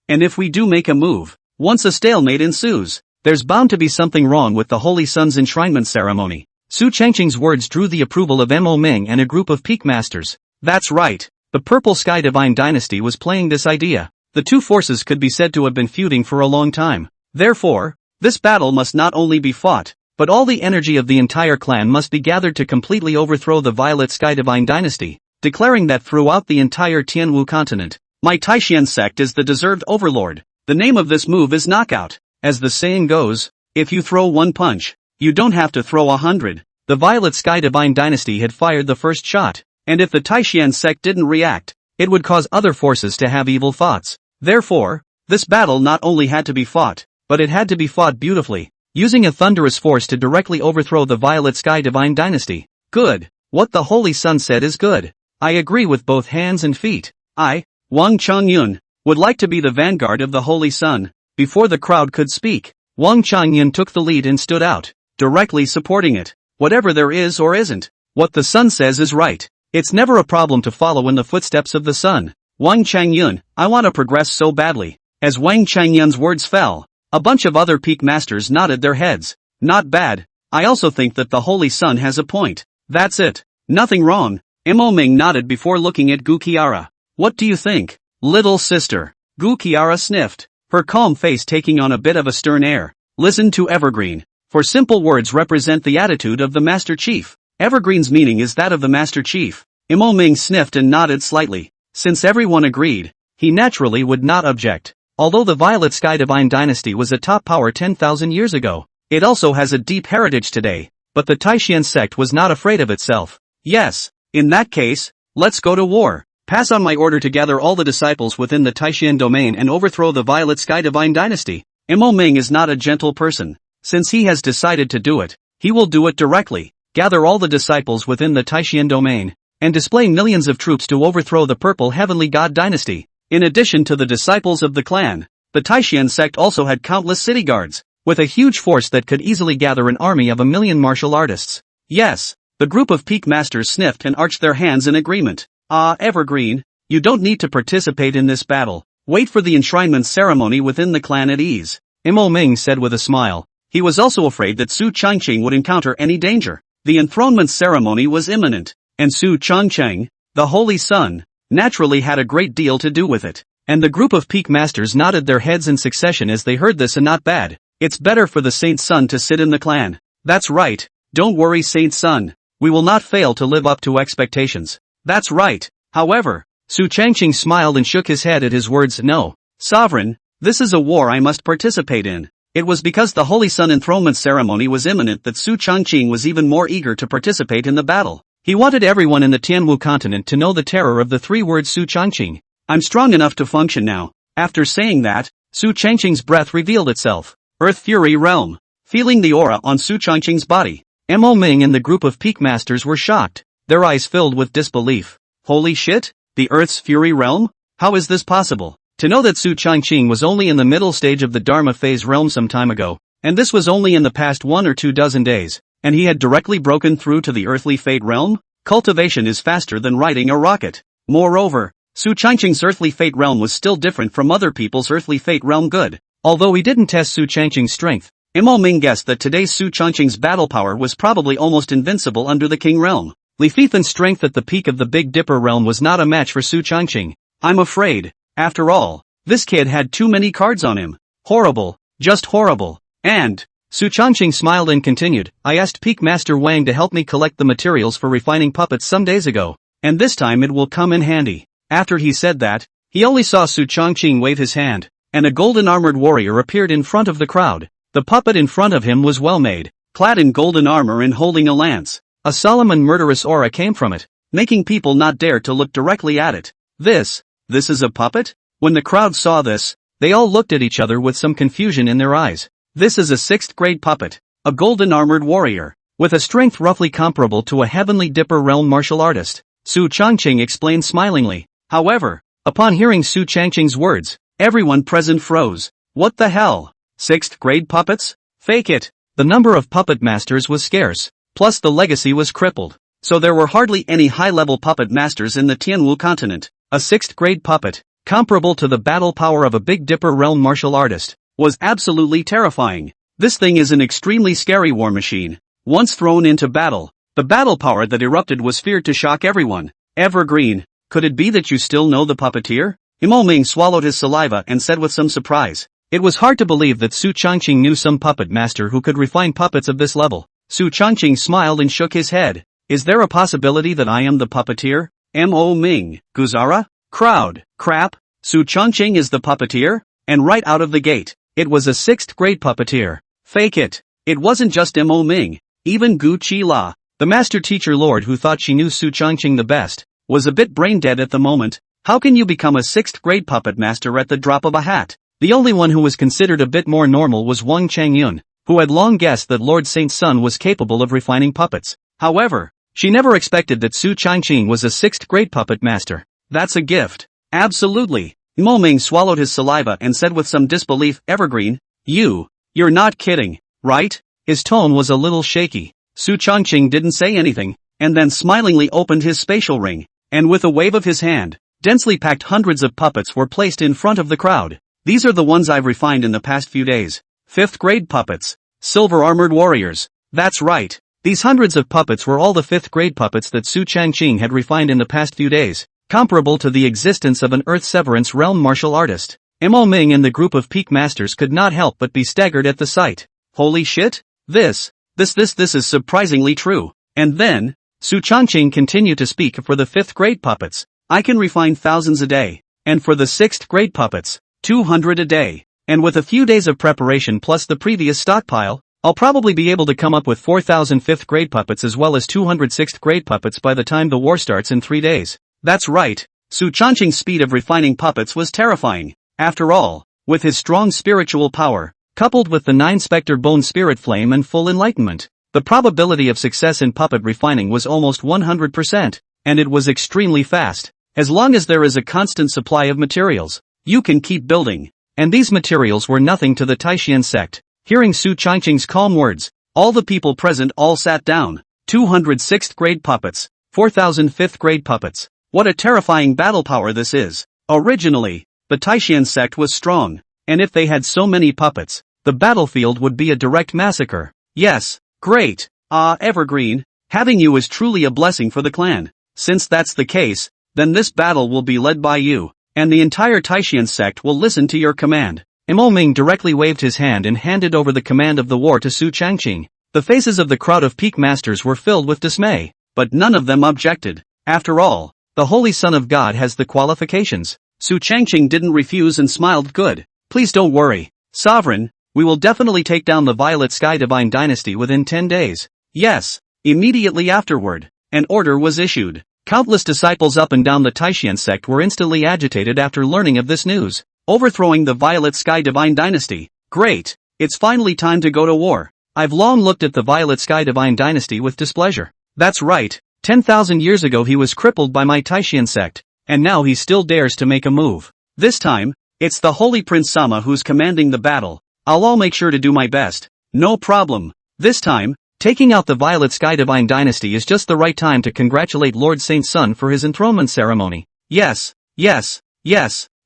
And if we do make a move, once a stalemate ensues, there's bound to be something wrong with the Holy Sun's enshrinement ceremony. Su Changqing's words drew the approval of Mo Ming and a group of peak masters. That's right, the Purple Sky Divine Dynasty was playing this idea. The two forces could be said to have been feuding for a long time. Therefore, this battle must not only be fought, but all the energy of the entire clan must be gathered to completely overthrow the Violet Sky Divine Dynasty, declaring that throughout the entire Tianwu continent, my Taishan sect is the deserved overlord. The name of this move is knockout. As the saying goes, if you throw one punch, you don't have to throw 100. The Violet Sky Divine Dynasty had fired the first shot, and if the Taishan sect didn't react, it would cause other forces to have evil thoughts. Therefore, this battle not only had to be fought, but it had to be fought beautifully, using a thunderous force to directly overthrow the Violet Sky Divine Dynasty. Good. What the Holy Sun said is good. I agree with both hands and feet. I, Wang Changyun, would like to be the vanguard of the Holy Sun. Before the crowd could speak, Wang Changyun took the lead and stood out, directly supporting it. Whatever there is or isn't, what the sun says is right. It's never a problem to follow in the footsteps of the sun. Wang Changyun, I want to progress so badly. As Wang Changyun's words fell, a bunch of other peak masters nodded their heads. Not bad. I also think that the Holy Sun has a point. That's it. Nothing wrong. Mo Ming nodded before looking at Gu Qiara. What do you think, little sister? Gu Qiara sniffed, her calm face taking on a bit of a stern air. Listen to Evergreen. For simple words represent the attitude of the Master Chief. Evergreen's meaning is that of the Master Chief. Mo Ming sniffed and nodded slightly. Since everyone agreed, he naturally would not object. Although the Violet Sky Divine Dynasty was a top power 10,000 years ago, it also has a deep heritage today, but the Taishan sect was not afraid of itself. Yes, in that case, let's go to war. Pass on my order to gather all the disciples within the Taishan domain and overthrow the Violet Sky Divine Dynasty. Mo Ming is not a gentle person. Since he has decided to do it, he will do it directly. Gather all the disciples within the Taishan domain, and display millions of troops to overthrow the Purple Heavenly God Dynasty. In addition to the disciples of the clan, the Taishan sect also had countless city guards, with a huge force that could easily gather an army of 1,000,000 martial artists. Yes, the group of peak masters sniffed and arched their hands in agreement. Evergreen, you don't need to participate in this battle. Wait for the enshrinement ceremony within the clan at ease. Mo Ming said with a smile. He was also afraid that Su Changqing would encounter any danger. The enthronement ceremony was imminent, and Su Changqing, the Holy Sun, naturally had a great deal to do with it. And the group of peak masters nodded their heads in succession as they heard this. And not bad. It's better for the Saint Sun to sit in the clan. That's right. Don't worry, Saint Sun. We will not fail to live up to expectations. That's right. However, Su Changqing smiled and shook his head at his words. No, Sovereign, this is a war I must participate in. It was because the Holy Sun enthronement ceremony was imminent that Su Changqing was even more eager to participate in the battle. He wanted everyone in the Tianwu continent to know the terror of the three words Su Changqing. I'm strong enough to function now. After saying that, Su Changqing's breath revealed itself. Earth Fury Realm. Feeling the aura on Su Changqing's body, Mo Ming and the group of peak masters were shocked, their eyes filled with disbelief. Holy shit, the Earth's Fury Realm? How is this possible? To know that Su Changqing was only in the middle stage of the Dharma phase realm some time ago, and this was only in the past 1 or 2 dozen days, and he had directly broken through to the earthly fate realm? Cultivation is faster than riding a rocket. Moreover, Su Changqing's earthly fate realm was still different from other people's earthly fate realm good. Although he didn't test Su Changqing's strength, Imo Ming guessed that today's Su Changqing's battle power was probably almost invincible under the king realm. Li Fifen's strength at the peak of the Big Dipper realm was not a match for Su Changqing. I'm afraid, after all, this kid had too many cards on him. Horrible, just horrible. And, Su Changqing smiled and continued, I asked Peak Master Wang to help me collect the materials for refining puppets some days ago, and this time it will come in handy. After he said that, he only saw Su Changqing wave his hand, and a golden armored warrior appeared in front of the crowd. The puppet in front of him was well made, clad in golden armor and holding a lance. A solemn and murderous aura came from it, making people not dare to look directly at it. This is a puppet? When the crowd saw this, they all looked at each other with some confusion in their eyes. This is a 6th grade puppet, a golden armored warrior, with a strength roughly comparable to a heavenly Dipper realm martial artist, Su Changqing explained smilingly. However, upon hearing Su Changqing's words, everyone present froze. What the hell? 6th grade puppets? Fake it. The number of puppet masters was scarce, plus the legacy was crippled, so there were hardly any high-level puppet masters in the Tianwu continent. A 6th grade puppet, comparable to the battle power of a Big Dipper realm martial artist, was absolutely terrifying. This thing is an extremely scary war machine. Once thrown into battle, the battle power that erupted was feared to shock everyone. Evergreen, could it be that you still know the puppeteer? Imo Ming swallowed his saliva and said with some surprise. It was hard to believe that Su Changqing knew some puppet master who could refine puppets of this level. Su Changqing smiled and shook his head. Is there a possibility that I am the puppeteer? Mo Ming, Guzara? Crowd, crap, Su Changqing is the puppeteer? And right out of the gate, it was a 6th grade puppeteer. Fake it. It wasn't just Mo Ming. Even Gu Qi La, the master teacher lord who thought she knew Su Changqing the best, was a bit brain dead at the moment. How can you become a 6th grade puppet master at the drop of a hat? The only one who was considered a bit more normal was Wang Changyun, who had long guessed that Lord Saint's son was capable of refining puppets. However, she never expected that Su Changqing was a 6th grade puppet master. That's a gift. Absolutely. Mo Ming swallowed his saliva and said with some disbelief, Evergreen, you're not kidding, right? His tone was a little shaky. Su Changqing didn't say anything, and then smilingly opened his spatial ring, and with a wave of his hand, densely packed hundreds of puppets were placed in front of the crowd. These are the ones I've refined in the past few days. 5th grade puppets. Silver armored warriors. That's right. These hundreds of puppets were all the 5th grade puppets that Su Changqing had refined in the past few days, comparable to the existence of an Earth Severance realm martial artist. Mo Ming and the group of peak masters could not help but be staggered at the sight. Holy shit? This is surprisingly true. And then, Su Changqing continued to speak for the 5th grade puppets. I can refine thousands a day. And for the 6th grade puppets, 200 a day. And with a few days of preparation plus the previous stockpile, I'll probably be able to come up with 4,000 5th grade puppets as well as 200 6th grade puppets by the time the war starts in 3 days. That's right. Su Changqing's speed of refining puppets was terrifying. After all, with his strong spiritual power, coupled with the 9-specter bone spirit flame and full enlightenment, the probability of success in puppet refining was almost 100%, and it was extremely fast. As long as there is a constant supply of materials, you can keep building. And these materials were nothing to the Taishan sect. Hearing Su Changqing's calm words, all the people present all sat down. 200 6th grade puppets, 4,000 5th grade puppets. What a terrifying battle power this is. Originally, the Taishan sect was strong, and if they had so many puppets, the battlefield would be a direct massacre. Yes, great. Evergreen, having you is truly a blessing for the clan. Since that's the case, then this battle will be led by you, and the entire Taishan sect will listen to your command. Mo Ming directly waved his hand and handed over the command of the war to Su Changqing. The faces of the crowd of peak masters were filled with dismay, but none of them objected. After all, the Holy Son of God has the qualifications. Su Changqing didn't refuse and smiled. Good. Please don't worry, Sovereign, we will definitely take down the Violet Sky Divine Dynasty within 10 days. Yes. Immediately afterward, an order was issued. Countless disciples up and down the Taishan sect were instantly agitated after learning of this news. Overthrowing the Violet Sky Divine Dynasty. Great. It's finally time to go to war. I've long looked at the Violet Sky Divine Dynasty with displeasure. That's right. 10,000 years ago he was crippled by my Taishan sect. and now he still dares to make a move. This time, it's the Holy Prince Sama who's commanding the battle. I'll make sure to do my best. No problem. This time, taking out the Violet Sky Divine Dynasty is just the right time to congratulate Lord Saint Sun for his enthronement ceremony. Yes.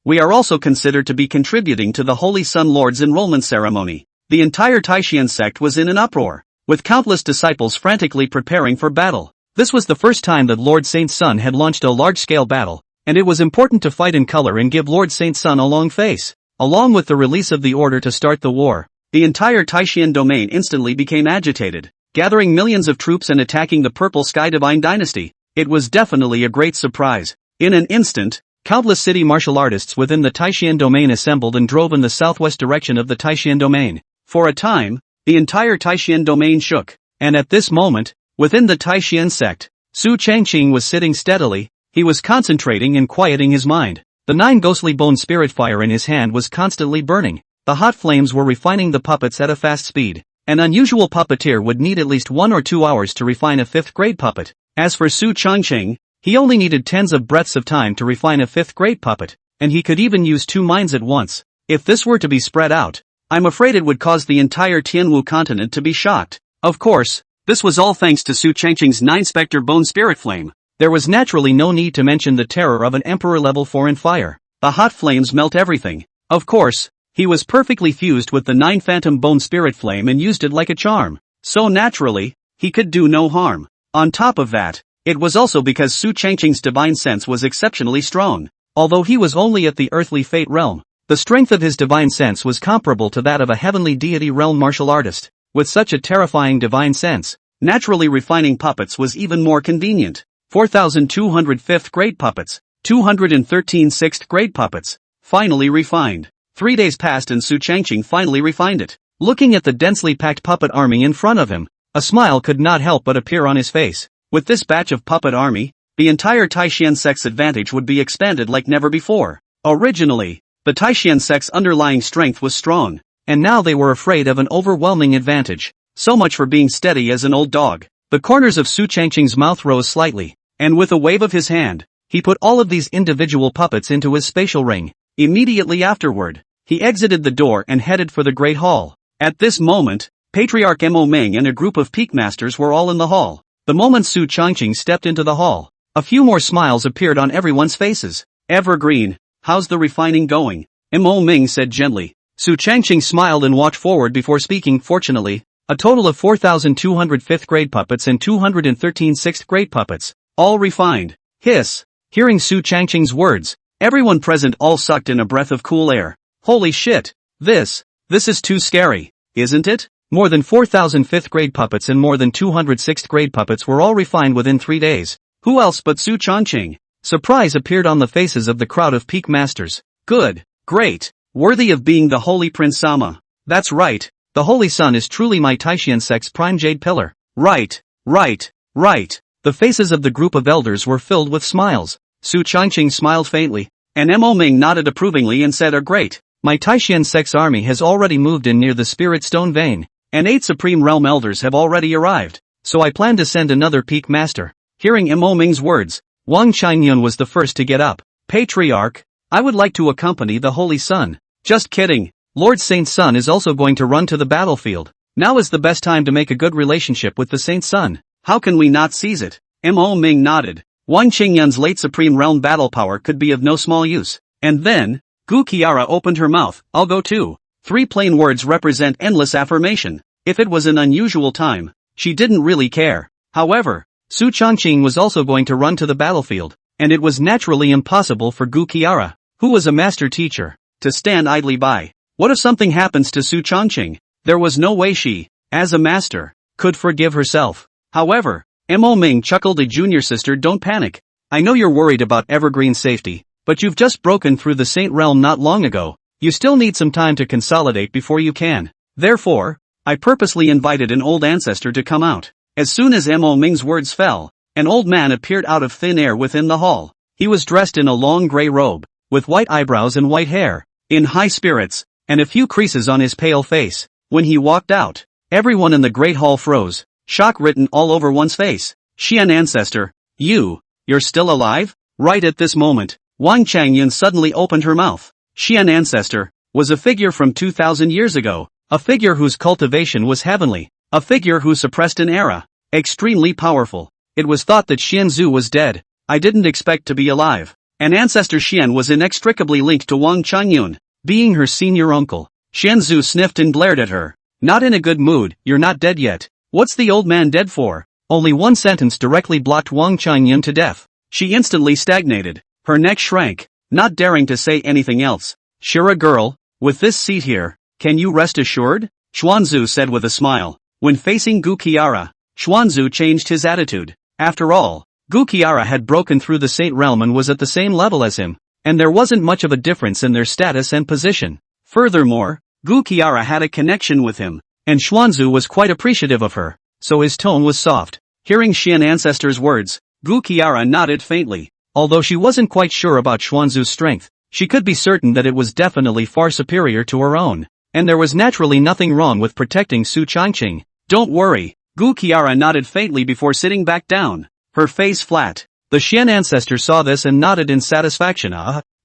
We are also considered to be contributing to the Holy Sun Lord's enrollment ceremony. The entire Taishan sect was in an uproar, with countless disciples frantically preparing for battle. This was the first time that Lord Saint Sun had launched a large-scale battle, and it was important to fight in color and give Lord Saint Sun a long face. Along with the release of the order to start the war, the entire Taishan domain instantly became agitated, gathering millions of troops and attacking the Purple Sky Divine Dynasty. It was definitely a great surprise. In an instant, countless city martial artists within the Taishan domain assembled and drove in the southwest direction of the Taishan domain. For a time, the entire Taishan domain shook, and at this moment, within the Taishan sect, Su Changqing was sitting steadily. He was concentrating and quieting his mind. The 9 ghostly bone spirit fire in his hand was constantly burning. The hot flames were refining the puppets at a fast speed. An unusual puppeteer would need at least 1 or 2 hours to refine a 5th grade puppet. As for Su Changqing, he only needed tens of breaths of time to refine a 5th grade puppet, and he could even use 2 minds at once. If this were to be spread out, I'm afraid it would cause the entire Tianwu continent to be shocked. Of course, this was all thanks to Su Changqing's 9 Spectre Bone Spirit Flame. There was naturally no need to mention the terror of an Emperor level 4 in fire. The hot flames melt everything. Of course, he was perfectly fused with the 9 Phantom Bone Spirit Flame and used it like a charm. So naturally, he could do no harm. On top of that, it was also because Su Changqing's divine sense was exceptionally strong. Although he was only at the earthly fate realm, the strength of his divine sense was comparable to that of a heavenly deity realm martial artist. With such a terrifying divine sense, naturally refining puppets was even more convenient. 4,200 5th grade puppets, 213 6th grade puppets, finally refined. 3 days passed and Su Changqing finally refined it. Looking at the densely packed puppet army in front of him, a smile could not help but appear on his face. With this batch of puppet army, the entire Taishan sect's advantage would be expanded like never before. Originally, the Taishan sect's underlying strength was strong, and now they were afraid of an overwhelming advantage. So much for being steady as an old dog. The corners of Su Changqing's mouth rose slightly, and with a wave of his hand, he put all of these individual puppets into his spatial ring. Immediately afterward, he exited the door and headed for the Great Hall. At this moment, Patriarch Mo Ming and a group of peak masters were all in the hall. The moment Su Changqing stepped into the hall, a few more smiles appeared on everyone's faces. Evergreen, how's the refining going? Mo Ming said gently. Su Changqing smiled and walked forward before speaking. Fortunately, a total of 4,200 5th grade puppets and 213 6th grade puppets, all refined. Hiss. Hearing Su Changqing's words, everyone present all sucked in a breath of cool air. Holy shit. This is too scary, isn't it? More than 4,000 5th grade puppets and more than 200 6th grade puppets were all refined within 3 days. Who else but Su Changqing? Surprise appeared on the faces of the crowd of peak masters. Good. Great. Worthy of being the Holy Prince Sama. That's right. The Holy Sun is truly my Taishan sect's prime jade pillar. Right. The faces of the group of elders were filled with smiles. Su Changqing smiled faintly, and Mo Ming nodded approvingly and said, great. My Taishan sect's army has already moved in near the Spirit Stone Vein, and 8 Supreme Realm Elders have already arrived, so I plan to send another peak master. Hearing Mo Ming's words, Wang Qingyun was the first to get up. Patriarch, I would like to accompany the Holy Sun. Just kidding. Lord Saint Sun is also going to run to the battlefield. Now is the best time to make a good relationship with the Saint Sun. How can we not seize it? Mo Ming nodded. Wang Qingyun's late Supreme Realm battle power could be of no small use. And then, Gu Qiara opened her mouth. I'll go too. 3 plain words represent endless affirmation. If it was an unusual time, she didn't really care. However, Su Changqing was also going to run to the battlefield, and it was naturally impossible for Gu Qiara, who was a master teacher, to stand idly by. What if something happens to Su Changqing? There was no way she, as a master, could forgive herself. However, Mo Ming chuckled. A junior sister, don't panic. I know you're worried about Evergreen's safety, but you've just broken through the Saint Realm not long ago. You still need some time to consolidate before you can. Therefore, I purposely invited an old ancestor to come out. As soon as Mo Ming's words fell, an old man appeared out of thin air within the hall. He was dressed in a long gray robe, with white eyebrows and white hair, in high spirits, and a few creases on his pale face. When he walked out, everyone in the great hall froze, shock written all over one's face. Xian ancestor, you're still alive? Right at this moment, Wang Changyun suddenly opened her mouth. Xian Ancestor was a figure from 2000 years ago, a figure whose cultivation was heavenly, a figure who suppressed an era. Extremely powerful. It was thought that Xianzhu was dead. I didn't expect to be alive. An ancestor Xian was inextricably linked to Wang Changyun, being her senior uncle. Xianzhu sniffed and glared at her. Not in a good mood. You're not dead yet. What's the old man dead for? Only one sentence directly blocked Wang Changyun to death. She instantly stagnated. Her neck shrank, not daring to say anything else. Sure, girl, with this seat here, can you rest assured? Xuanzhu said with a smile. When facing Gu Qiara, Xuanzhu changed his attitude. After all, Gu Qiara had broken through the Saint realm and was at the same level as him, and there wasn't much of a difference in their status and position. Furthermore, Gu Qiara had a connection with him, and Xuanzhu was quite appreciative of her, so his tone was soft. Hearing Xian Ancestor's words, Gu Qiara nodded faintly. Although she wasn't quite sure about Xuanzhu's strength, she could be certain that it was definitely far superior to her own, and there was naturally nothing wrong with protecting Su Changqing. Don't worry, Gu Qiara nodded faintly before sitting back down, her face flat. The Xian Ancestor saw this and nodded in satisfaction.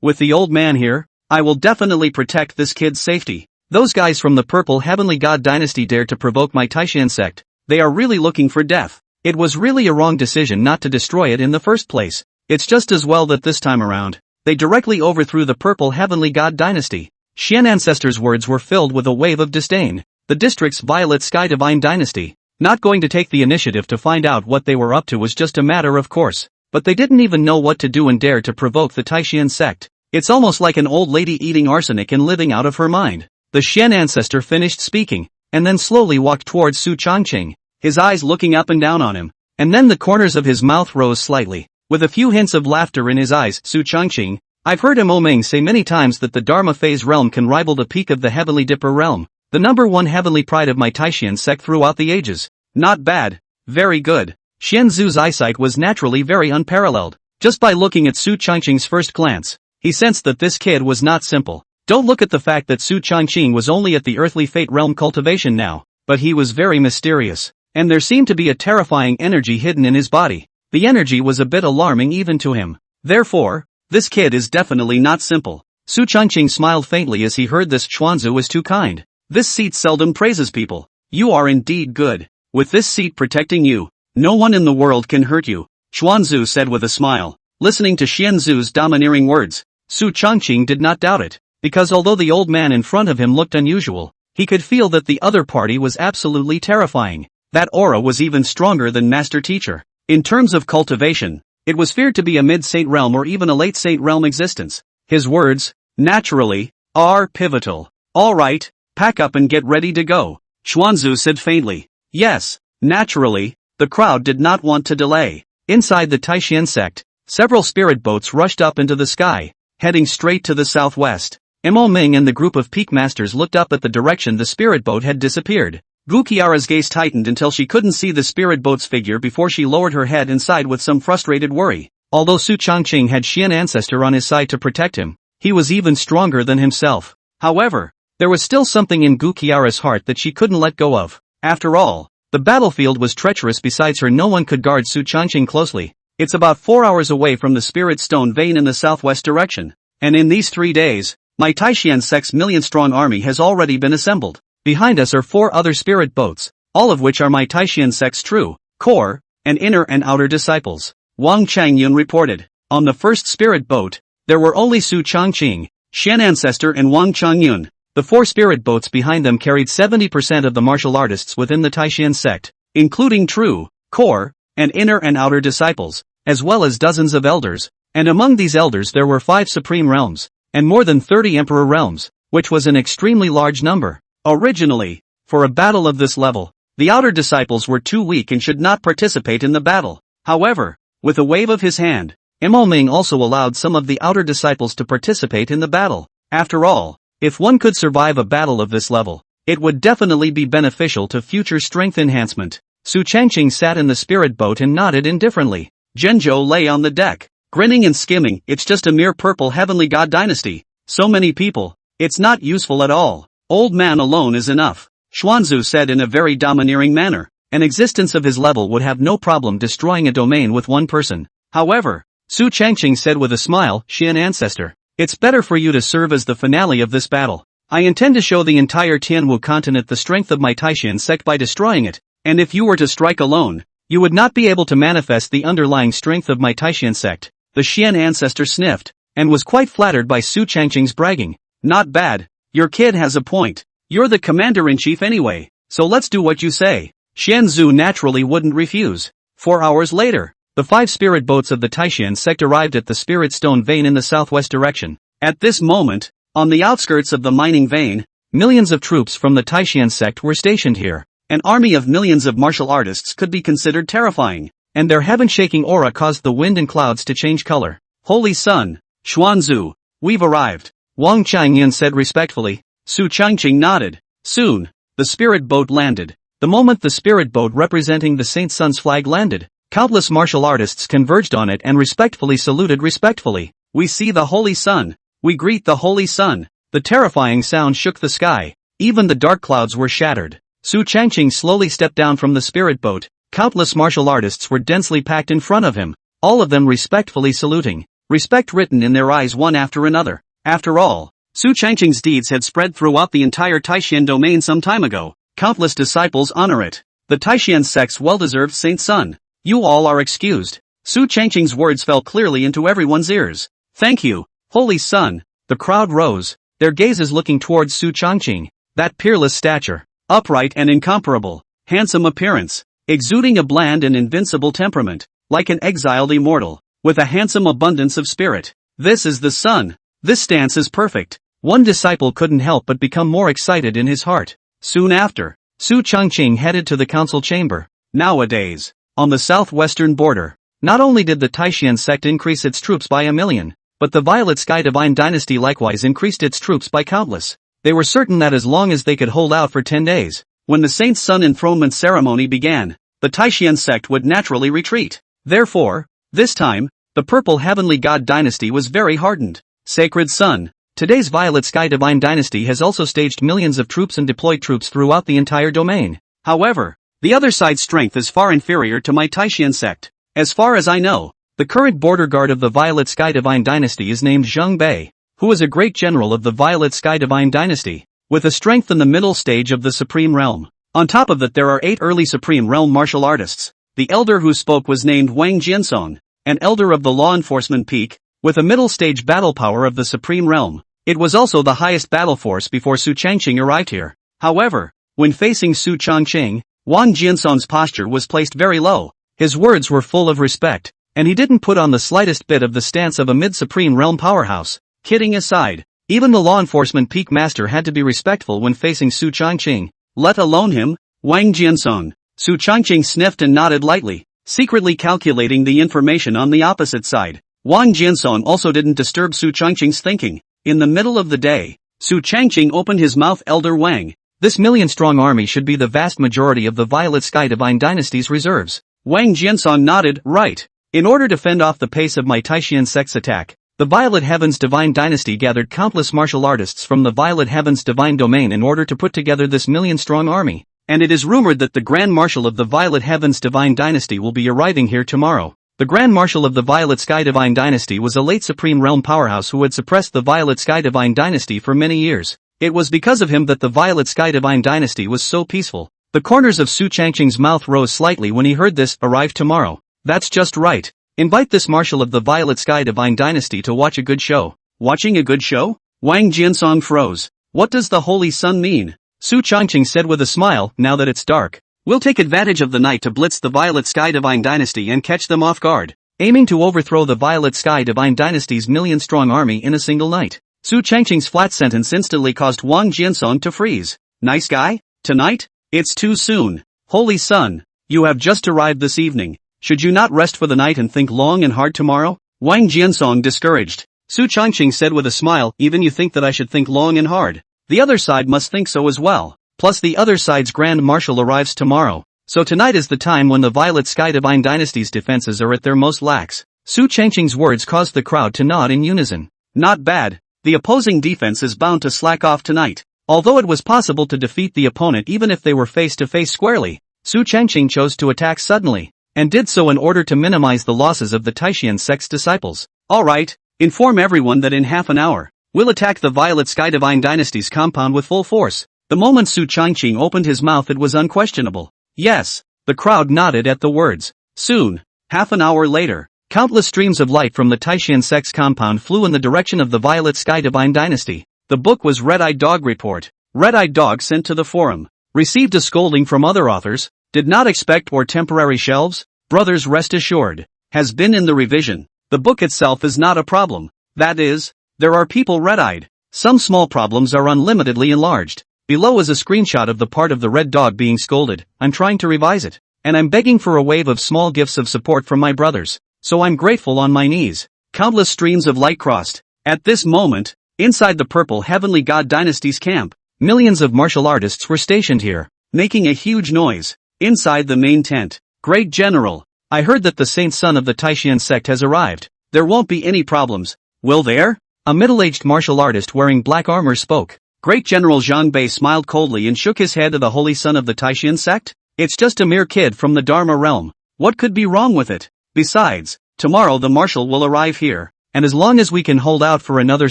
With the old man here, I will definitely protect this kid's safety. Those guys from the Purple Heavenly God Dynasty dared to provoke my Taishan sect. They are really looking for death. It was really a wrong decision not to destroy it in the first place. It's just as well that this time around, they directly overthrew the Purple Heavenly God Dynasty. Xian Ancestor's words were filled with a wave of disdain. The district's Violet Sky Divine Dynasty, not going to take the initiative to find out what they were up to was just a matter of course. But they didn't even know what to do and dared to provoke the Taishan sect. It's almost like an old lady eating arsenic and living out of her mind. The Xian Ancestor finished speaking, and then slowly walked towards Su Changqing, his eyes looking up and down on him, and then the corners of his mouth rose slightly. With a few hints of laughter in his eyes, Su Changqing, I've heard Mo Ming say many times that the Dharma Phase realm can rival the peak of the Heavenly Dipper realm, the number one heavenly pride of my Taishan sect throughout the ages. Not bad. Very good. Xianzhu's eyesight was naturally very unparalleled. Just by looking at Su Changqing's first glance, he sensed that this kid was not simple. Don't look at the fact that Su Changqing was only at the earthly fate realm cultivation now, but he was very mysterious, and there seemed to be a terrifying energy hidden in his body. The energy was a bit alarming even to him. Therefore, this kid is definitely not simple. Su Changqing smiled faintly as he heard this. Xuanzhu was too kind. This seat seldom praises people. You are indeed good. With this seat protecting you, no one in the world can hurt you, Xuanzhu said with a smile. Listening to Xianzhu's domineering words, Su Changqing did not doubt it, because although the old man in front of him looked unusual, he could feel that the other party was absolutely terrifying. That aura was even stronger than Master Teacher. In terms of cultivation, it was feared to be a mid-Saint realm or even a late Saint realm existence. His words, naturally, are pivotal. Alright, pack up and get ready to go, Xuanzhu said faintly. Yes, naturally, the crowd did not want to delay. Inside the Taishan sect, several spirit boats rushed up into the sky, heading straight to the southwest. Mo Ming and the group of peak masters looked up at the direction the spirit boat had disappeared. Gu Qiara's gaze tightened until she couldn't see the spirit boat's figure before she lowered her head and sighed with some frustrated worry. Although Su Changqing had Xian Ancestor on his side to protect him, he was even stronger than himself. However, there was still something in Gu Qiara's heart that she couldn't let go of. After all, the battlefield was treacherous. Besides her, no one could guard Su Changqing closely. It's about 4 hours away from the spirit stone vein in the southwest direction, and in these 3 days, my Taishan sect's million-strong army has already been assembled. Behind us are 4 other spirit boats, all of which are my Taishan sect's true, core, and inner and outer disciples. Wang Changyun reported. On the first spirit boat, there were only Su Changqing, Xian Ancestor and Wang Changyun. The 4 spirit boats behind them carried 70% of the martial artists within the Taishan sect, including true, core, and inner and outer disciples, as well as dozens of elders, and among these elders there were 5 supreme realms, and more than 30 emperor realms, which was an extremely large number. Originally, for a battle of this level, the outer disciples were too weak and should not participate in the battle. However, with a wave of his hand, Mo Ming also allowed some of the outer disciples to participate in the battle. After all, if one could survive a battle of this level, it would definitely be beneficial to future strength enhancement. Su Changqing sat in the spirit boat and nodded indifferently. Zhenzhou lay on the deck, grinning and skimming. It's just a mere purple heavenly god dynasty. So many people. It's not useful at all. Old man alone is enough, Xuanzhu said in a very domineering manner. An existence of his level would have no problem destroying a domain with one person. However, Su Changqing said with a smile, Xian ancestor. It's better for you to serve as the finale of this battle. I intend to show the entire Tianwu continent the strength of my Taishan sect by destroying it, and if you were to strike alone, you would not be able to manifest the underlying strength of my Taishan sect. The Xian ancestor sniffed, and was quite flattered by Su Changqing's bragging. Not bad, your kid has a point. You're the commander-in-chief anyway, so let's do what you say. Xian Zhu naturally wouldn't refuse. 4 hours later, the 5 spirit boats of the Taishan sect arrived at the spirit stone vein in the southwest direction. At this moment, on the outskirts of the mining vein, millions of troops from the Taishan sect were stationed here. An army of millions of martial artists could be considered terrifying, and their heaven-shaking aura caused the wind and clouds to change color. Holy Sun, Xuanzu, we've arrived, Wang Changyan said respectfully. Su Changqing nodded. Soon, the spirit boat landed. The moment the spirit boat representing the Saint Sun's flag landed, countless martial artists converged on it and respectfully saluted respectfully. We see the Holy Sun. We greet the Holy Sun. The terrifying sound shook the sky. Even the dark clouds were shattered. Su Changqing slowly stepped down from the spirit boat. Countless martial artists were densely packed in front of him, all of them respectfully saluting. Respect written in their eyes one after another. After all, Su Changqing's deeds had spread throughout the entire Taishan domain some time ago. Countless disciples honor it. The Taishan sect's well-deserved Saint Sun. You all are excused. Su Changqing's words fell clearly into everyone's ears. Thank you, Holy Sun. The crowd rose, their gazes looking towards Su Changqing. That peerless stature, upright and incomparable, handsome appearance, exuding a bland and invincible temperament, like an exiled immortal, with a handsome abundance of spirit. This is the Sun. This stance is perfect. One disciple couldn't help but become more excited in his heart. Soon after, Su Changqing headed to the council chamber. Nowadays, on the southwestern border, not only did the Taishan sect increase its troops by 1 million, but the Violet Sky Divine Dynasty likewise increased its troops by countless. They were certain that as long as they could hold out for 10 days, when the Saint Sun enthronement ceremony began, the Taishan sect would naturally retreat. Therefore, this time, the Purple Heavenly God Dynasty was very hardened. Sacred Sun. Today's Violet Sky Divine Dynasty has also staged millions of troops and deployed troops throughout the entire domain. However, the other side's strength is far inferior to my Taishan sect. As far as I know, the current border guard of the Violet Sky Divine Dynasty is named Zheng Bei, who is a great general of the Violet Sky Divine Dynasty, with a strength in the middle stage of the Supreme Realm. On top of that there are 8 early Supreme Realm martial artists. The elder who spoke was named Wang Jiansong, an elder of the law enforcement peak, with a middle stage battle power of the Supreme Realm. It was also the highest battle force before Su Changqing arrived here. However, when facing Su Changqing, Wang Jiansong's posture was placed very low. His words were full of respect, and he didn't put on the slightest bit of the stance of a mid-Supreme Realm powerhouse. Kidding aside, even the law enforcement peak master had to be respectful when facing Su Changqing, let alone him, Wang Jiansong. Su Changqing sniffed and nodded lightly, secretly calculating the information on the opposite side. Wang Jiansong also didn't disturb Su Changqing's thinking. In the middle of the day, Su Changqing opened his mouth. Elder Wang, this million-strong army should be the vast majority of the Violet Sky Divine Dynasty's reserves. Wang Jiansong nodded. Right. In order to fend off the pace of my Taishan sect's attack, the Violet Heavens Divine Dynasty gathered countless martial artists from the Violet Heavens Divine Domain in order to put together this million-strong army, and it is rumored that the Grand Marshal of the Violet Heavens Divine Dynasty will be arriving here tomorrow. The Grand Marshal of the Violet Sky Divine Dynasty was a late Supreme Realm powerhouse who had suppressed the Violet Sky Divine Dynasty for many years. It was because of him that the Violet Sky Divine Dynasty was so peaceful. The corners of Su Changqing's mouth rose slightly when he heard this. Arrive tomorrow. That's just right. Invite this Marshal of the Violet Sky Divine Dynasty to watch a good show. Watching a good show? Wang Jiansong froze. What does the Holy Sun mean? Su Changqing said with a smile. Now that it's dark, we'll take advantage of the night to blitz the Violet Sky Divine Dynasty and catch them off guard, aiming to overthrow the Violet Sky Divine Dynasty's million-strong army in a single night. Su Changqing's flat sentence instantly caused Wang Jiansong to freeze. Nice guy? Tonight? It's too soon. Holy Sun, you have just arrived this evening. Should you not rest for the night and think long and hard tomorrow? Wang Jiansong discouraged. Su Changqing said with a smile. Even you think that I should think long and hard? The other side must think so as well. Plus the other side's Grand Marshal arrives tomorrow. So tonight is the time when the Violet Sky Divine Dynasty's defenses are at their most lax. Su Changqing's words caused the crowd to nod in unison. Not bad. The opposing defense is bound to slack off tonight. Although it was possible to defeat the opponent even if they were face to face squarely, Su Changqing chose to attack suddenly. and did so in order to minimize the losses of the Taishan sect's disciples. Alright, inform everyone that in half an hour, we'll attack the Violet Sky Divine Dynasty's compound with full force. The moment Su Changqing opened his mouth, it was unquestionable. Yes, the crowd nodded at the words. Soon, half an hour later, countless streams of light from the Taishan sect's compound flew in the direction of the Violet Sky Divine Dynasty. The book was Red-Eyed Dog Report. Red-Eyed Dog sent to the forum. Received a scolding from other authors. Did not expect or temporary shelves. Brothers, rest assured. Has been in the revision. The book itself is not a problem. That is, there are people red-eyed. Some small problems are unlimitedly enlarged. Below is a screenshot of the part of the red dog being scolded. I'm trying to revise it. And I'm begging for a wave of small gifts of support from my brothers. So I'm grateful on my knees. Countless streams of light crossed. At this moment, inside the Purple Heavenly God Dynasty's camp, millions of martial artists were stationed here, making a huge noise. Inside the main tent, Great General, I heard that the Saint Son of the Taishan sect has arrived. There won't be any problems, will there? A middle-aged martial artist wearing black armor spoke. Great General Zhang Bei smiled coldly and shook his head at the Holy Son of the Taishan sect. It's just a mere kid from the Dharma realm. What could be wrong with it? Besides, tomorrow the marshal will arrive here, and as long as we can hold out for another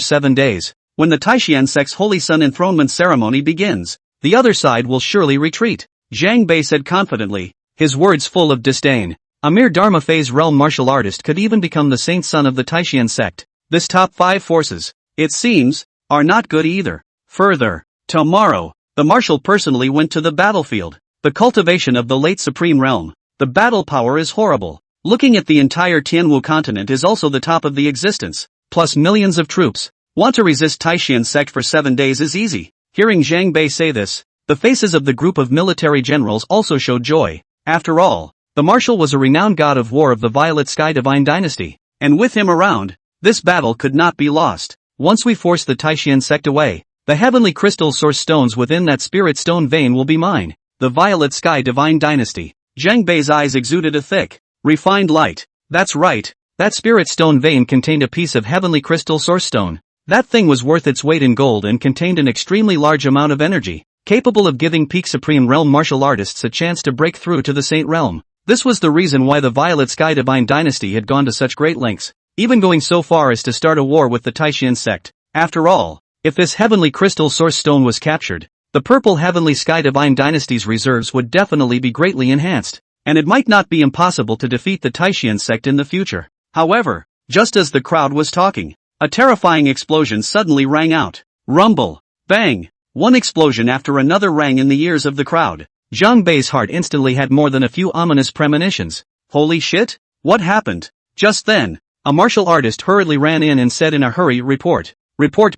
7 days, when the Taishan sect's Holy Son enthronement ceremony begins, the other side will surely retreat, Zhang Bei said confidently, his words full of disdain. A mere Dharma phase realm martial artist could even become the Saint Son of the Taishan sect. This top 5 forces, it seems, are not good either. Further, tomorrow, the marshal personally went to the battlefield. The cultivation of the late supreme realm. The battle power is horrible. Looking at the entire Tianwu continent is also the top of the existence, plus millions of troops. Want to resist Taishan sect for 7 days is easy. Hearing Zhang Bei say this, the faces of the group of military generals also showed joy. After all, the marshal was a renowned god of war of the Violet Sky Divine Dynasty, and with him around, this battle could not be lost. Once we force the Taishan sect away, the heavenly crystal source stones within that spirit stone vein will be mine. The Violet Sky Divine Dynasty. Zhang Bei's eyes exuded a thick, refined light. That's right, that spirit stone vein contained a piece of heavenly crystal source stone. That thing was worth its weight in gold and contained an extremely large amount of energy, capable of giving peak supreme realm martial artists a chance to break through to the Saint realm. This was the reason why the Violet Sky Divine Dynasty had gone to such great lengths, even going so far as to start a war with the Taishan sect. After all, if this heavenly crystal source stone was captured, the Purple Heavenly Sky Divine Dynasty's reserves would definitely be greatly enhanced, and it might not be impossible to defeat the Taishan sect in the future. However, just as the crowd was talking, a terrifying explosion suddenly rang out. Rumble! Bang! One explosion after another rang in the ears of the crowd. Zhang Bei's heart instantly had more than a few ominous premonitions. Holy shit! What happened? Just then, a martial artist hurriedly ran in and said in a hurry, Report,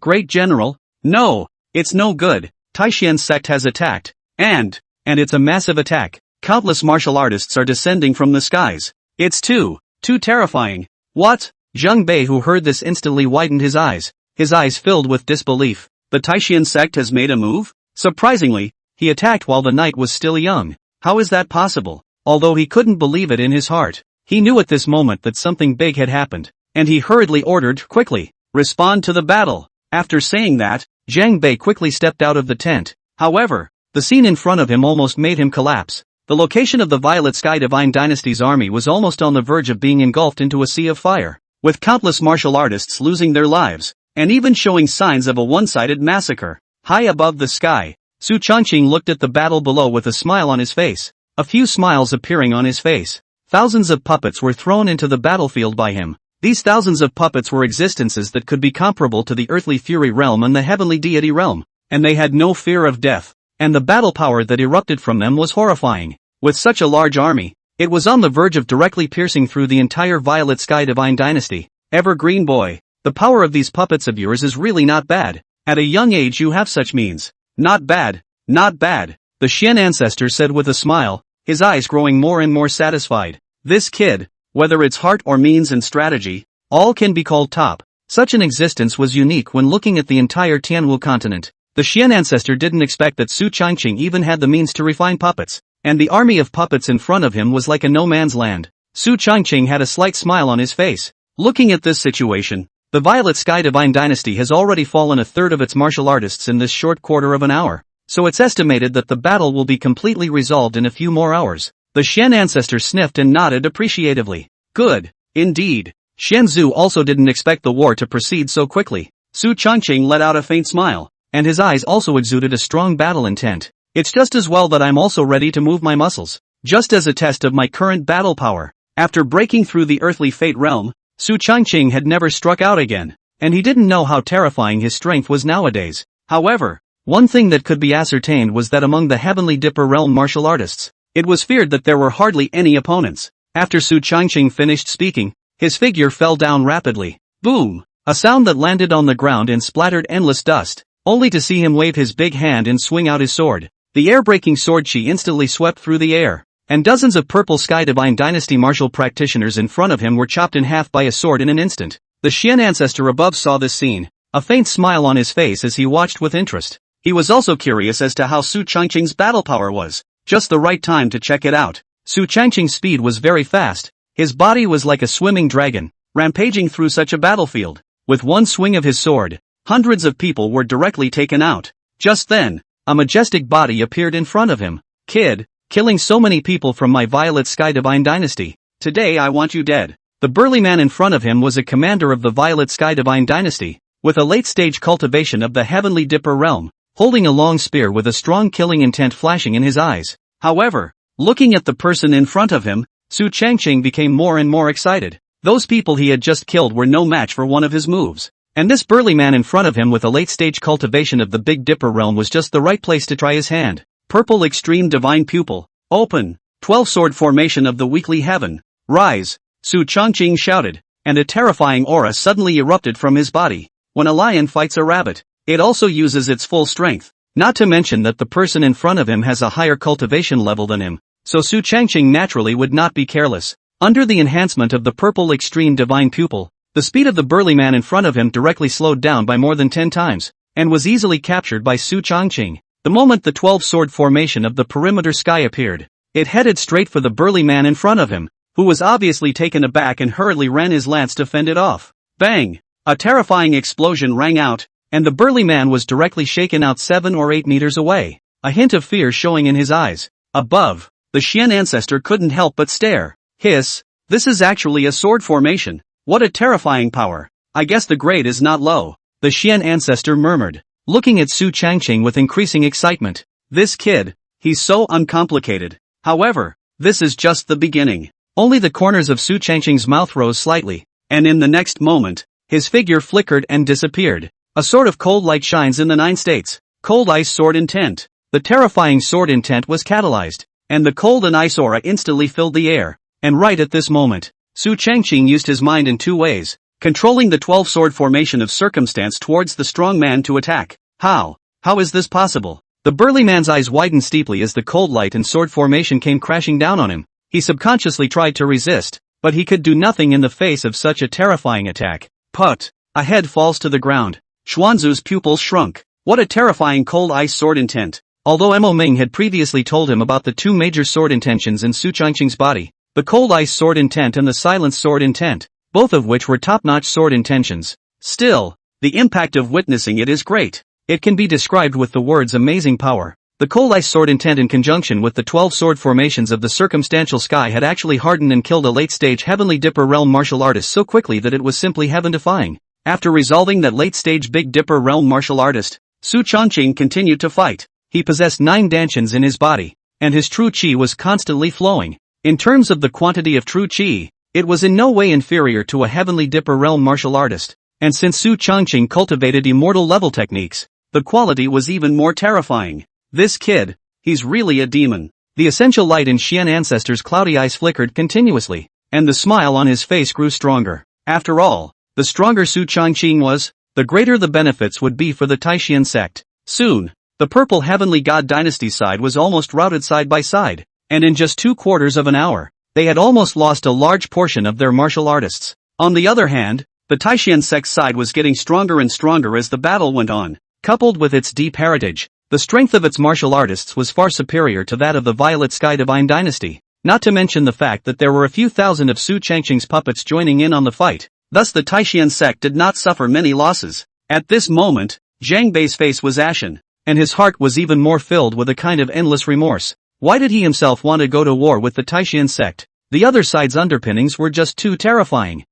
Great General. No, it's no good. Taishan sect has attacked, and it's a massive attack. Countless martial artists are descending from the skies. It's too terrifying. What? Zhang Bei, who heard this, instantly widened his eyes filled with disbelief. The Taishan sect has made a move? Surprisingly, he attacked while the night was still young. How is that possible? Although he couldn't believe it in his heart, he knew at this moment that something big had happened, and he hurriedly ordered, quickly, respond to the battle. After saying that, Zhang Bei quickly stepped out of the tent. However, the scene in front of him almost made him collapse. The location of the Violet Sky Divine Dynasty's army was almost on the verge of being engulfed into a sea of fire, with countless martial artists losing their lives, and even showing signs of a one-sided massacre. High above the sky, Su Changqing looked at the battle below with a smile on his face, a few smiles appearing on his face. Thousands of puppets were thrown into the battlefield by him. These thousands of puppets were existences that could be comparable to the earthly fury realm and the heavenly deity realm, and they had no fear of death, and the battle power that erupted from them was horrifying. With such a large army, it was on the verge of directly piercing through the entire Violet Sky Divine Dynasty. Evergreen boy, the power of these puppets of yours is really not bad. At a young age you have such means. Not bad, not bad, the Shen ancestor said with a smile, his eyes growing more and more satisfied. This kid, whether it's heart or means and strategy, all can be called top. Such an existence was unique when looking at the entire Tianwu continent. The Xian ancestor didn't expect that Su Changqing even had the means to refine puppets, and the army of puppets in front of him was like a no-man's land. Su Changqing had a slight smile on his face. Looking at this situation, the Violet Sky Divine Dynasty has already fallen a third of its martial artists in this short quarter of an hour, so it's estimated that the battle will be completely resolved in a few more hours. The Xian ancestor sniffed and nodded appreciatively. Good. Indeed. Xian Zhu also didn't expect the war to proceed so quickly. Su Changqing let out a faint smile, and his eyes also exuded a strong battle intent. It's just as well that I'm also ready to move my muscles, just as a test of my current battle power. After breaking through the earthly fate realm, Su Changqing had never struck out again, and he didn't know how terrifying his strength was nowadays. However, one thing that could be ascertained was that among the Heavenly Dipper realm martial artists, it was feared that there were hardly any opponents. After Su Changqing finished speaking, his figure fell down rapidly. Boom! A sound that landed on the ground and splattered endless dust, only to see him wave his big hand and swing out his sword. The air-breaking sword chi instantly swept through the air, and dozens of purple Sky Divine Dynasty martial practitioners in front of him were chopped in half by a sword in an instant. The Xian ancestor above saw this scene, a faint smile on his face as he watched with interest. He was also curious as to how Su Changqing's battle power was. Just the right time to check it out. Su Changqing's speed was very fast. His body was like a swimming dragon, rampaging through such a battlefield. With one swing of his sword, hundreds of people were directly taken out. Just then, a majestic body appeared in front of him. Kid, killing so many people from my Violet Sky Divine Dynasty. Today I want you dead. The burly man in front of him was a commander of the Violet Sky Divine Dynasty, with a late-stage cultivation of the Heavenly Dipper realm, holding a long spear with a strong killing intent flashing in his eyes. However, looking at the person in front of him, Su Changqing became more and more excited. Those people he had just killed were no match for one of his moves. And this burly man in front of him with a late-stage cultivation of the Big Dipper realm was just the right place to try his hand. Purple Extreme Divine Pupil. Open. 12-sword formation of the weekly heaven. Rise. Su Changqing shouted, and a terrifying aura suddenly erupted from his body. When a lion fights a rabbit, it also uses its full strength. Not to mention that the person in front of him has a higher cultivation level than him, so Su Changqing naturally would not be careless. Under the enhancement of the Purple Extreme Divine Pupil, the speed of the burly man in front of him directly slowed down by more than 10 times, and was easily captured by Su Changqing. The moment the 12-sword formation of the perimeter sky appeared, it headed straight for the burly man in front of him, who was obviously taken aback and hurriedly ran his lance to fend it off. Bang! A terrifying explosion rang out, and the burly man was directly shaken out 7 or 8 meters away, a hint of fear showing in his eyes. Above, the Xian ancestor couldn't help but stare. Hiss, this is actually a sword formation. What a terrifying power. I guess the grade is not low, the Xian ancestor murmured, looking at Su Changqing with increasing excitement. This kid, he's so uncomplicated. However, this is just the beginning. Only the corners of Su Changqing's mouth rose slightly, and in the next moment, his figure flickered and disappeared. A sort of cold light shines in the 9 states. Cold Ice Sword Intent. The terrifying sword intent was catalyzed, and the cold and ice aura instantly filled the air. And right at this moment, Su Changqing used his mind in 2 ways, controlling the 12-sword formation of circumstance towards the strong man to attack. How? How is this possible? The burly man's eyes widened steeply as the cold light and sword formation came crashing down on him. He subconsciously tried to resist, but he could do nothing in the face of such a terrifying attack. Put! A head falls to the ground. Xuanzu's pupils shrunk. What a terrifying cold ice sword intent. Although Mo Ming had previously told him about the 2 major sword intentions in Su Changqing's body, the cold ice sword intent and the silent sword intent, both of which were top-notch sword intentions. Still, the impact of witnessing it is great. It can be described with the words amazing power. The cold ice sword intent in conjunction with the 12 sword formations of the circumstantial sky had actually hardened and killed a late-stage Heavenly Dipper realm martial artist so quickly that it was simply heaven-defying. After resolving that late-stage Big Dipper realm martial artist, Su Changqing continued to fight. He possessed 9 dantians in his body, and his true qi was constantly flowing. In terms of the quantity of true qi, it was in no way inferior to a Heavenly Dipper realm martial artist, and since Su Changqing cultivated immortal level techniques, the quality was even more terrifying. This kid, he's really a demon. The essential light in Xian ancestor's cloudy eyes flickered continuously, and the smile on his face grew stronger. After all, the stronger Su Changqing was, the greater the benefits would be for the Taishan sect. Soon, the Purple Heavenly God Dynasty side was almost routed side by side, and in just 2/4 of an hour, they had almost lost a large portion of their martial artists. On the other hand, the Taishan sect side was getting stronger and stronger as the battle went on. Coupled with its deep heritage, the strength of its martial artists was far superior to that of the Violet Sky Divine Dynasty, not to mention the fact that there were a few thousand of Su Changqing's puppets joining in on the fight. Thus the Taishan sect did not suffer many losses. At this moment, Zhang Bei's face was ashen, and his heart was even more filled with a kind of endless remorse. Why did he himself want to go to war with the Taishan sect? The other side's underpinnings were just too terrifying.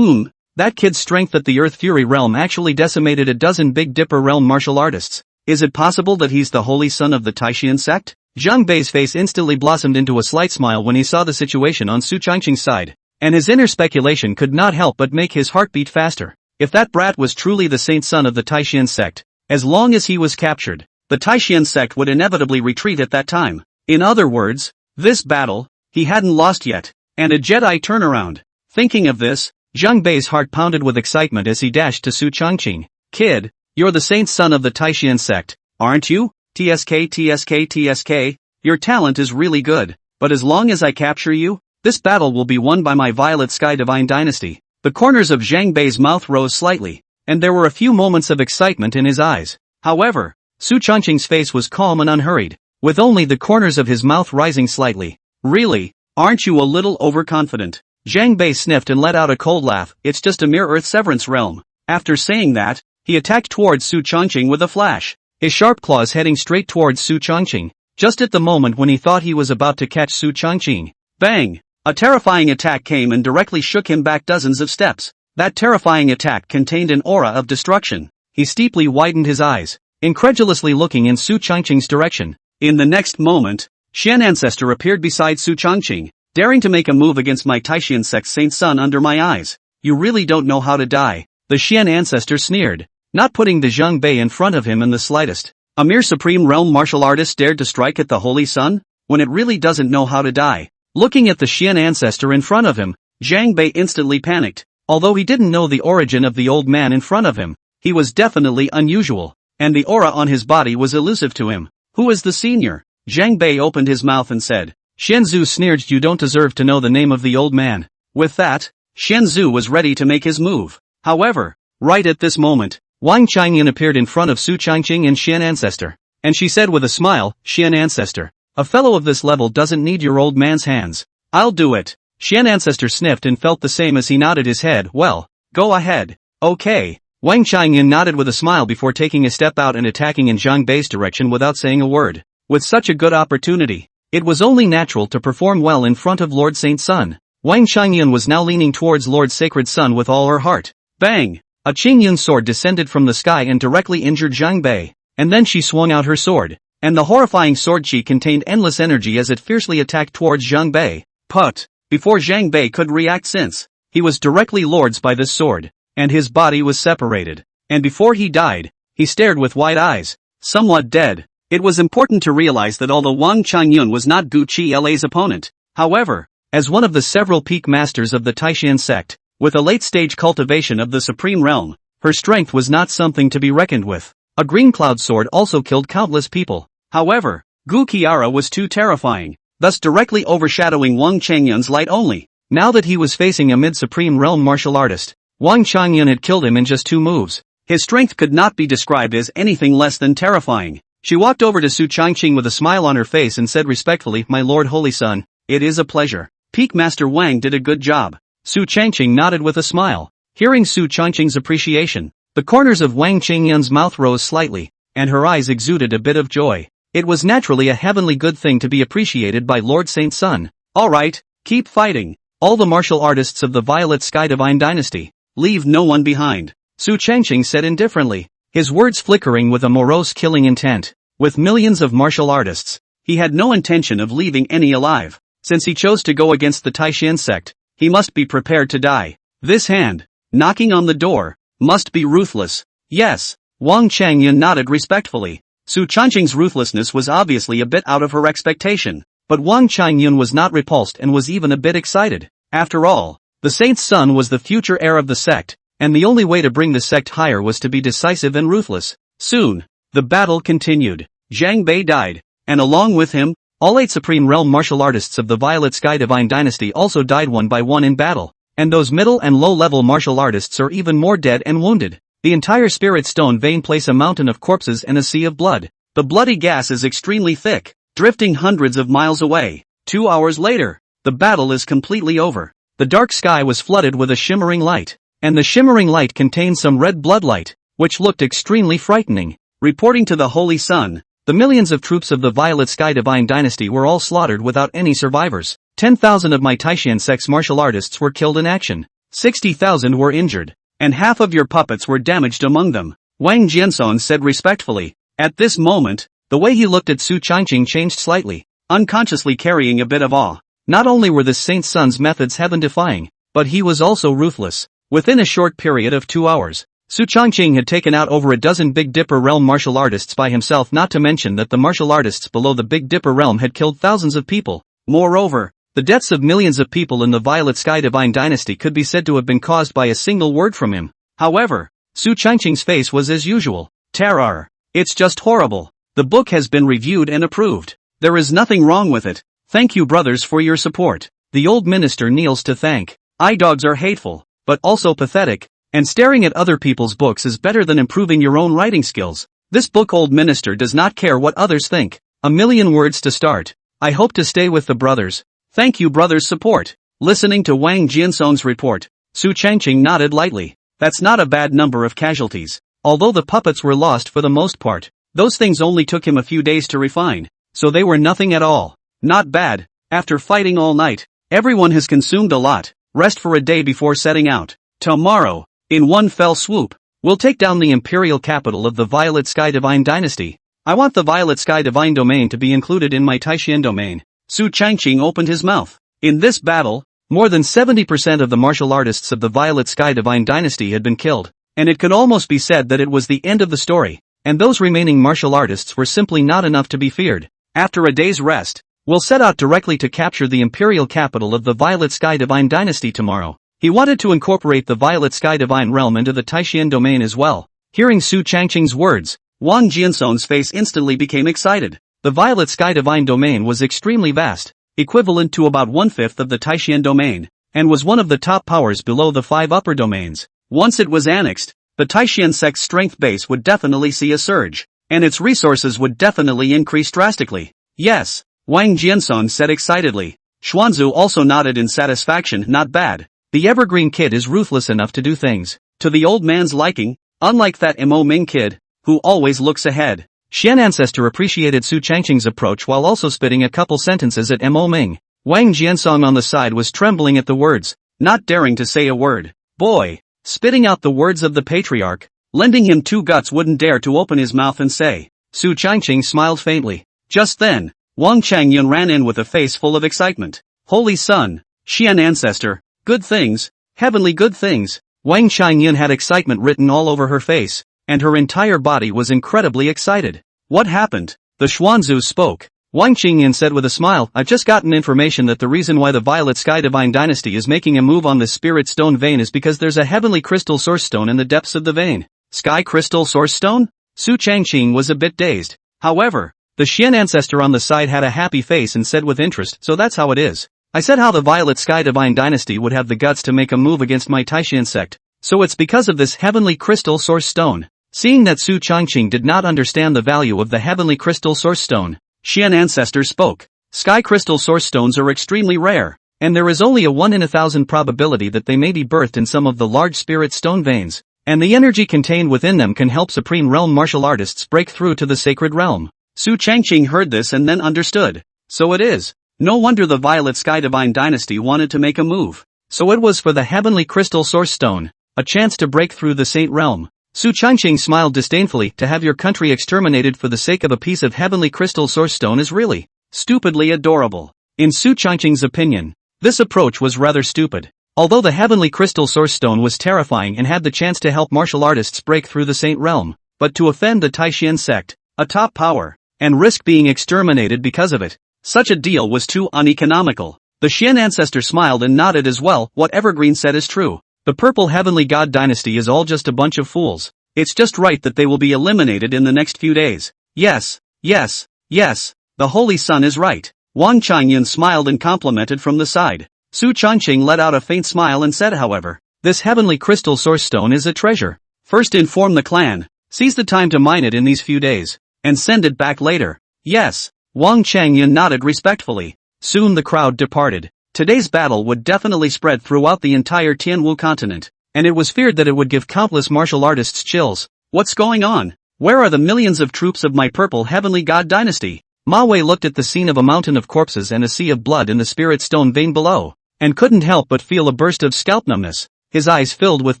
That kid's strength at the Earth Fury realm actually decimated a dozen Big Dipper realm martial artists. Is it possible that he's the holy son of the Taishan sect? Zhang Bei's face instantly blossomed into a slight smile when he saw the situation on Su Changqing's side, and his inner speculation could not help but make his heart beat faster. If that brat was truly the saint son of the Taishan sect, as long as he was captured, the Taishan sect would inevitably retreat at that time. In other words, this battle, he hadn't lost yet, and a Jedi turnaround. Thinking of this, Zhang Bei's heart pounded with excitement as he dashed to Su Changqing. Kid, you're the saint son of the Taishan sect, aren't you? TSK. Your talent is really good, but as long as I capture you, this battle will be won by my Violet Sky Divine Dynasty. The corners of Zhang Bei's mouth rose slightly, and there were a few moments of excitement in his eyes. However, Su Changqing's face was calm and unhurried, with only the corners of his mouth rising slightly. Really? Aren't you a little overconfident? Zhang Bei sniffed and let out a cold laugh. It's just a mere Earth Severance realm. After saying that, he attacked towards Su Changqing with a flash, his sharp claws heading straight towards Su Changqing. Just at the moment when he thought he was about to catch Su Changqing, bang! A terrifying attack came and directly shook him back dozens of steps. That terrifying attack contained an aura of destruction. He steeply widened his eyes, incredulously looking in Su Changqing's direction. In the next moment, Xian Ancestor appeared beside Su Changqing, daring to make a move against my Taishan sect saint son under my eyes. You really don't know how to die, the Xian Ancestor sneered, not putting the Zhang Bei in front of him in the slightest. A mere supreme realm martial artist dared to strike at the Holy Sun, when it really doesn't know how to die. Looking at the Xian Ancestor in front of him, Zhang Bei instantly panicked. Although he didn't know the origin of the old man in front of him, he was definitely unusual, and the aura on his body was elusive to him. Who is the senior? Zhang Bei opened his mouth and said. Xianzhu sneered. You don't deserve to know the name of the old man. With that, Xianzhu was ready to make his move. However, right at this moment, Wang Qingyan appeared in front of Su Changqing and Xian Ancestor, and she said with a smile, Xian Ancestor, a fellow of this level doesn't need your old man's hands. I'll do it. Xian Ancestor sniffed and felt the same as he nodded his head. Well, go ahead. Okay. Wang Qingyan nodded with a smile before taking a step out and attacking in Zhang Bei's direction without saying a word. With such a good opportunity, it was only natural to perform well in front of Lord Saint Sun. Wang Qingyan was now leaning towards Lord Sacred Sun with all her heart. Bang! A Qingyun sword descended from the sky and directly injured Zhang Bei, and then she swung out her sword, and the horrifying sword chi contained endless energy as it fiercely attacked towards Zhang Bei. But, before Zhang Bei could react, since he was directly lords by this sword, and his body was separated, and before he died, he stared with wide eyes, somewhat dead. It was important to realize that although Wang Qingyun was not Gu Qi La's opponent, however, as one of the several peak masters of the Taishan sect, with a late-stage cultivation of the Supreme Realm, her strength was not something to be reckoned with. A green cloud sword also killed countless people. However, Gu Qiara was too terrifying, thus directly overshadowing Wang Qingyun's light only. Now that he was facing a mid-Supreme Realm martial artist, Wang Qingyun had killed him in just 2 moves. His strength could not be described as anything less than terrifying. She walked over to Su Changqing with a smile on her face and said respectfully, My Lord Holy Son, it is a pleasure. Peak Master Wang did a good job. Su Changqing nodded with a smile. Hearing Su Changqing's appreciation, the corners of Wang Qingyun's mouth rose slightly, and her eyes exuded a bit of joy. It was naturally a heavenly good thing to be appreciated by Lord Saint Sun. Alright, keep fighting. All the martial artists of the Violet Sky Divine Dynasty, leave no one behind. Su Changqing said indifferently, his words flickering with a morose killing intent. With millions of martial artists, he had no intention of leaving any alive. Since he chose to go against the Taishan sect, he must be prepared to die. This hand, knocking on the door, must be ruthless. Yes, Wang Qingyun nodded respectfully. Su Changqing's ruthlessness was obviously a bit out of her expectation, but Wang Qingyun was not repulsed and was even a bit excited. After all, the Saint's son was the future heir of the sect, and the only way to bring the sect higher was to be decisive and ruthless. Soon, the battle continued. Zhang Bei died, and along with him, all 8 Supreme Realm martial artists of the Violet Sky Divine Dynasty also died one by one in battle, and those middle and low-level martial artists are even more dead and wounded. The entire Spirit Stone vein place a mountain of corpses and a sea of blood. The bloody gas is extremely thick, drifting hundreds of miles away. 2 hours later, the battle is completely over. The dark sky was flooded with a shimmering light, and the shimmering light contained some red blood light, which looked extremely frightening. Reporting to the Holy Sun, The millions of troops of the Violet Sky Divine Dynasty were all slaughtered without any survivors. 10,000 of my Taishan sect's martial artists were killed in action. 60,000 were injured. And half of your puppets were damaged among them, Wang Jianson said respectfully. At this moment, the way he looked at Su Changqing changed slightly, unconsciously carrying a bit of awe. Not only were this saint's son's methods heaven-defying, but he was also ruthless. Within a short period of 2 hours, Su Changqing had taken out over a dozen Big Dipper realm martial artists by himself, not to mention that the martial artists below the Big Dipper realm had killed thousands of people. Moreover, the deaths of millions of people in the Violet Sky Divine Dynasty could be said to have been caused by a single word from him. However, Su Changqing's face was as usual. Terror. It's just horrible. The book has been reviewed and approved. There is nothing wrong with it. Thank you brothers for your support. The old minister kneels to thank. Dogs are hateful, but also pathetic, and staring at other people's books is better than improving your own writing skills. This book old minister does not care what others think. A million words to start. I hope to stay with the brothers. Thank you brothers' support. Listening to Wang Jiansong's report, Su Changqing nodded lightly. That's not a bad number of casualties. Although the puppets were lost for the most part, those things only took him a few days to refine, so they were nothing at all. Not bad. After fighting all night, everyone has consumed a lot. Rest for a day before setting out. Tomorrow, in one fell swoop, we'll take down the imperial capital of the Violet Sky Divine Dynasty. I want the Violet Sky Divine domain to be included in my Taishan domain. Su Changqing opened his mouth. In this battle, more than 70% of the martial artists of the Violet Sky Divine Dynasty had been killed, and it could almost be said that it was the end of the story, and those remaining martial artists were simply not enough to be feared. After a day's rest, we'll set out directly to capture the imperial capital of the Violet Sky Divine Dynasty tomorrow. He wanted to incorporate the Violet Sky Divine Realm into the Taishan domain as well. Hearing Su Changqing's words, Wang Jiansong's face instantly became excited. The Violet Sky Divine domain was extremely vast, equivalent to about 1/5 of the Taishan domain, and was one of the top powers below the 5 upper domains. Once it was annexed, the Taishan sect's strength base would definitely see a surge, and its resources would definitely increase drastically. Yes, Wang Jiansong said excitedly. Xuanzu also nodded in satisfaction. Not bad. The evergreen kid is ruthless enough to do things to the old man's liking, unlike that Mo Ming kid, who always looks ahead. Xian Ancestor appreciated Su Changqing's approach while also spitting a couple sentences at Mo Ming. Wang Jiansong on the side was trembling at the words, not daring to say a word. Boy, spitting out the words of the patriarch, lending him 2 guts wouldn't dare to open his mouth and say. Su Changqing smiled faintly. Just then, Wang Changyun ran in with a face full of excitement. Holy Sun, Xian Ancestor, good things, heavenly good things. Wang Changyun had excitement written all over her face, and her entire body was incredibly excited. What happened? The Xuanzu spoke. Wang Qingyan said with a smile, I've just gotten information that the reason why the Violet Sky Divine Dynasty is making a move on this Spirit Stone vein is because there's a heavenly crystal source stone in the depths of the vein. Sky Crystal Source Stone? Su Changqing was a bit dazed. However, the Xian Ancestor on the side had a happy face and said with interest, so that's how it is. I said how the Violet Sky Divine Dynasty would have the guts to make a move against my Taishan sect, so it's because of this heavenly crystal source stone. Seeing that Su Changqing did not understand the value of the heavenly crystal source stone, Xian Ancestor spoke. Sky crystal source stones are extremely rare, and there is only a 1 in 1,000 probability that they may be birthed in some of the large spirit stone veins, and the energy contained within them can help Supreme Realm martial artists break through to the sacred realm. Su Changqing heard this and then understood. So it is. No wonder the Violet Sky Divine Dynasty wanted to make a move. So it was for the heavenly crystal source stone, a chance to break through the Saint Realm. Su Changqing smiled disdainfully. To have your country exterminated for the sake of a piece of heavenly crystal source stone is really stupidly adorable. In Su Changqing's opinion, this approach was rather stupid. Although the heavenly crystal source stone was terrifying and had the chance to help martial artists break through the Saint Realm, but to offend the Taishan sect, a top power, and risk being exterminated because of it, such a deal was too uneconomical. The Xian Ancestor smiled and nodded as well. What Evergreen said is true. The Purple Heavenly God Dynasty is all just a bunch of fools. It's just right that they will be eliminated in the next few days. Yes, yes, yes, the Holy Sun is right. Wang Changyun smiled and complimented from the side. Su Changqing let out a faint smile and said, however, this heavenly crystal source stone is a treasure. First inform the clan, seize the time to mine it in these few days, and send it back later. Yes. Wang Changyun nodded respectfully. Soon the crowd departed. Today's battle would definitely spread throughout the entire Tianwu continent, and it was feared that it would give countless martial artists chills. What's going on? Where are the millions of troops of my purple heavenly god dynasty? Manhwa looked at the scene of a mountain of corpses and a sea of blood in the spirit stone vein below, and couldn't help but feel a burst of scalp numbness. His eyes filled with